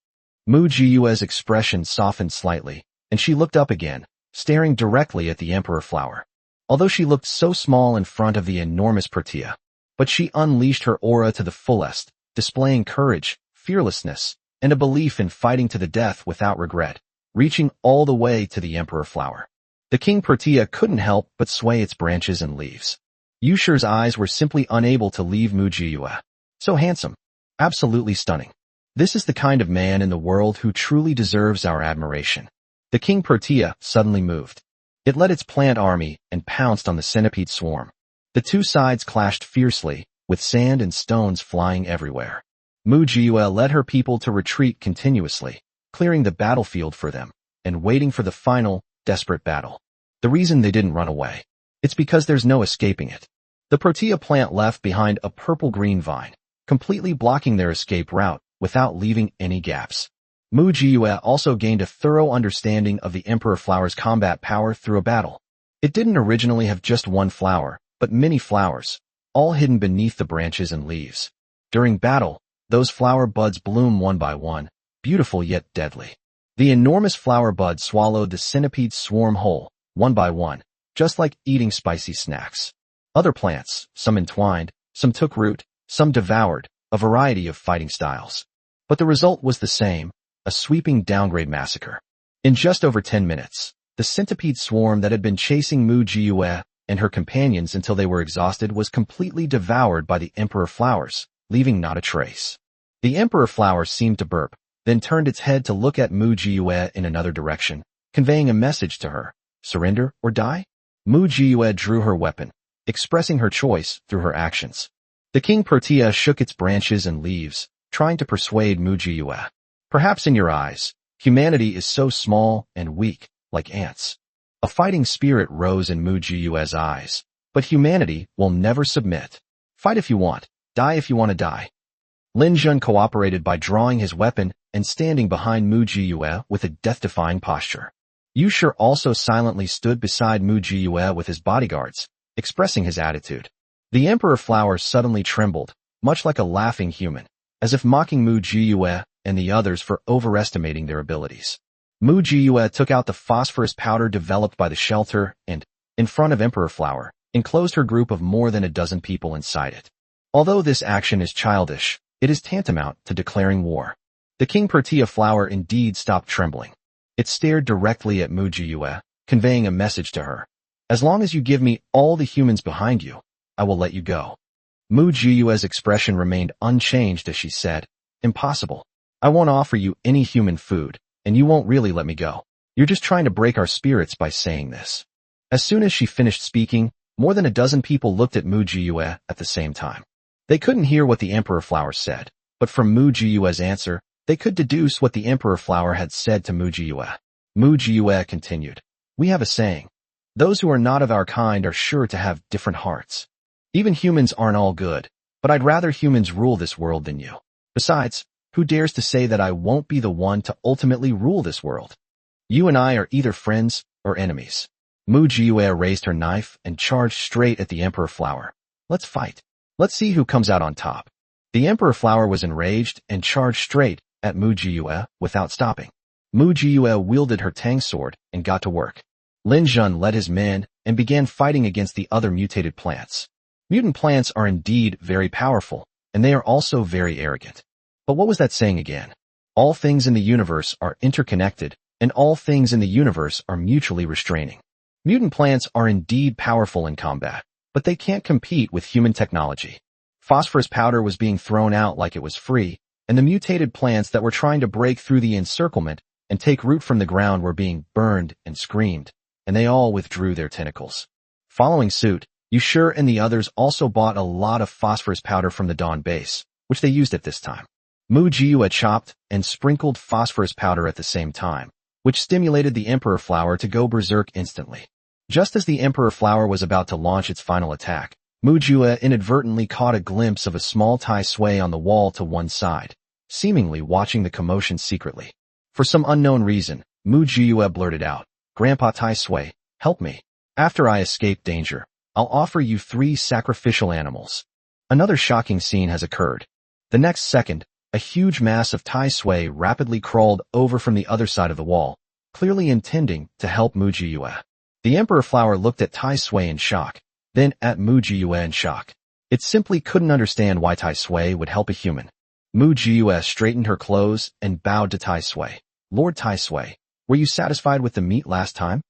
Mu Jiyue's expression softened slightly, and she looked up again, staring directly at the emperor flower. Although she looked so small in front of the enormous protea, but she unleashed her aura to the fullest, displaying courage, fearlessness, and a belief in fighting to the death without regret, reaching all the way to the emperor flower. The king protea couldn't help but sway its branches and leaves. Yusher's eyes were simply unable to leave Mu Jiyue. So handsome. Absolutely stunning. This is the kind of man in the world who truly deserves our admiration. The king protea suddenly moved. It led its plant army and pounced on the centipede swarm. The two sides clashed fiercely, with sand and stones flying everywhere. Mu Jiyue led her people to retreat continuously, clearing the battlefield for them, and waiting for the final, desperate battle. The reason they didn't run away. It's because there's no escaping it. The protea plant left behind a purple-green vine, completely blocking their escape route without leaving any gaps. Mu Jiyue also gained a thorough understanding of the emperor flower's combat power through a battle. It didn't originally have just one flower, but many flowers, all hidden beneath the branches and leaves. During battle, those flower buds bloom one by one, beautiful yet deadly. The enormous flower bud swallowed the centipede's swarm whole, one by one, just like eating spicy snacks. Other plants, some entwined, some took root, some devoured, a variety of fighting styles. But the result was the same, a sweeping downgrade massacre. In just over 10 minutes, the centipede swarm that had been chasing Mu Jiyue and her companions until they were exhausted was completely devoured by the emperor flowers, leaving not a trace. The emperor flower seemed to burp, then turned its head to look at Mu Jiyue in another direction, conveying a message to her, surrender or die? Mu Jiyue drew her weapon, expressing her choice through her actions. The king protea shook its branches and leaves, trying to persuade Mu Jiyue. Perhaps in your eyes, humanity is so small and weak, like ants. A fighting spirit rose in Mu Jiyue's eyes, but humanity will never submit. Fight if you want, die if you want to die. Lin Jun cooperated by drawing his weapon and standing behind Mu Jiyue with a death-defying posture. Yusher also silently stood beside Mu Jiyue with his bodyguards, expressing his attitude. The emperor flower suddenly trembled, much like a laughing human, as if mocking Mu Jiyue and the others for overestimating their abilities. Mu Jiyue took out the phosphorus powder developed by the shelter and, in front of emperor flower, enclosed her group of more than a dozen people inside it. Although this action is childish, it is tantamount to declaring war. The king protea flower indeed stopped trembling. It stared directly at Mu Jiyue, conveying a message to her. As long as you give me all the humans behind you, I will let you go. Mu Jiyue's expression remained unchanged as she said, "Impossible. I won't offer you any human food, and you won't really let me go. You're just trying to break our spirits by saying this." As soon as she finished speaking, more than a dozen people looked at Mu Jiyue at the same time. They couldn't hear what the emperor flower said, but from Mu Jiyue's answer, they could deduce what the emperor flower had said to Mu Jiyue. Mu Jiyue continued, "We have a saying. Those who are not of our kind are sure to have different hearts. Even humans aren't all good, but I'd rather humans rule this world than you. Besides, who dares to say that I won't be the one to ultimately rule this world? You and I are either friends or enemies." Mu Jiyue raised her knife and charged straight at the emperor flower. "Let's fight. Let's see who comes out on top." The emperor flower was enraged and charged straight at Mu Jiyue without stopping. Mu Jiyue wielded her tang sword and got to work. Lin Jun led his men and began fighting against the other mutated plants. Mutant plants are indeed very powerful, and they are also very arrogant. But what was that saying again? All things in the universe are interconnected, and all things in the universe are mutually restraining. Mutant plants are indeed powerful in combat, but they can't compete with human technology. Phosphorus powder was being thrown out like it was free, and the mutated plants that were trying to break through the encirclement and take root from the ground were being burned and screamed, and they all withdrew their tentacles. Following suit, Yushur and the others also bought a lot of phosphorus powder from the Dawn base, which they used at this time. Mu Jiyue chopped and sprinkled phosphorus powder at the same time, which stimulated the Emperor Flower to go berserk instantly. Just as the Emperor Flower was about to launch its final attack, Mu Jiyue inadvertently caught a glimpse of a small Tai Sui on the wall to one side, seemingly watching the commotion secretly. For some unknown reason, Mu Jiyue blurted out, "Grandpa Tai Sui, help me. After I escape danger, I'll offer you 3 sacrificial animals." Another shocking scene has occurred. The next second, a huge mass of Tai Sui rapidly crawled over from the other side of the wall, clearly intending to help Mu Jiyue. The Emperor Flower looked at Tai Sui in shock, then at Mu Jiyue in shock. It simply couldn't understand why Tai Sui would help a human. Mu Jiyue straightened her clothes and bowed to Tai Sui. "Lord Tai Sui, were you satisfied with the meat last time?"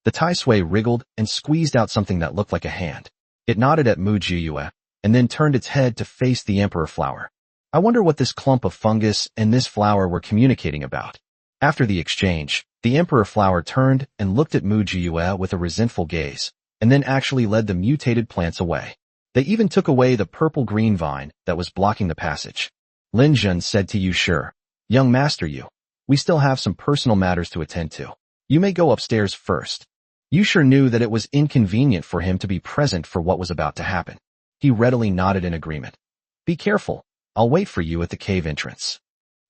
The Tai Sui wriggled and squeezed out something that looked like a hand. It nodded at Mu Jiyue, and then turned its head to face the Emperor Flower. I wonder what this clump of fungus and this flower were communicating about. After the exchange, the Emperor Flower turned and looked at Mu Jiyue with a resentful gaze, and then actually led the mutated plants away. They even took away the purple-green vine that was blocking the passage. Lin Jun said to Yushur, "Young master Yu, we still have some personal matters to attend to. You may go upstairs first." Yushur knew that it was inconvenient for him to be present for what was about to happen. He readily nodded in agreement. "Be careful. I'll wait for you at the cave entrance."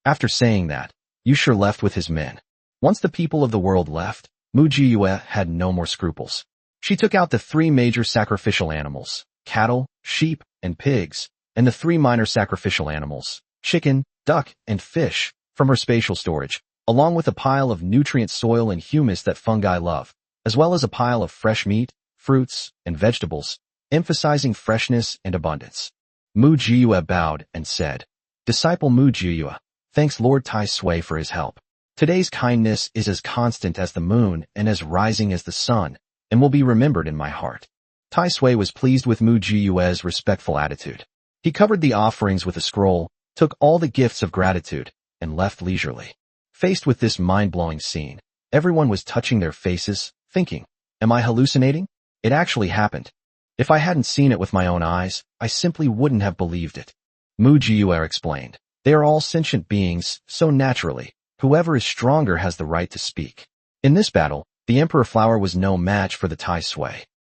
After saying that, Yushur left with his men. Once the people of the world left, Mu Jiyue had no more scruples. She took out the 3 major sacrificial animals, cattle, sheep, and pigs, and the 3 minor sacrificial animals, chicken, duck, and fish, from her spatial storage, along with a pile of nutrient soil and humus that fungi love, as well as a pile of fresh meat, fruits, and vegetables, emphasizing freshness and abundance. Mu Jiyue bowed and said, "Disciple Mu Jiyue, thanks Lord Tai Sui for his help. Today's kindness is as constant as the moon and as rising as the sun, and will be remembered in my heart." Tai Sui was pleased with Mu Jiyue's respectful attitude. He covered the offerings with a scroll, took all the gifts of gratitude, and left leisurely. Faced with this mind-blowing scene, everyone was touching their faces, thinking, "Am I hallucinating? It actually happened. If I hadn't seen it with my own eyes, I simply wouldn't have believed it." Mu Jiyue explained, "They are all sentient beings, so naturally, whoever is stronger has the right to speak." In this battle, the Emperor Flower was no match for the Tai Sui.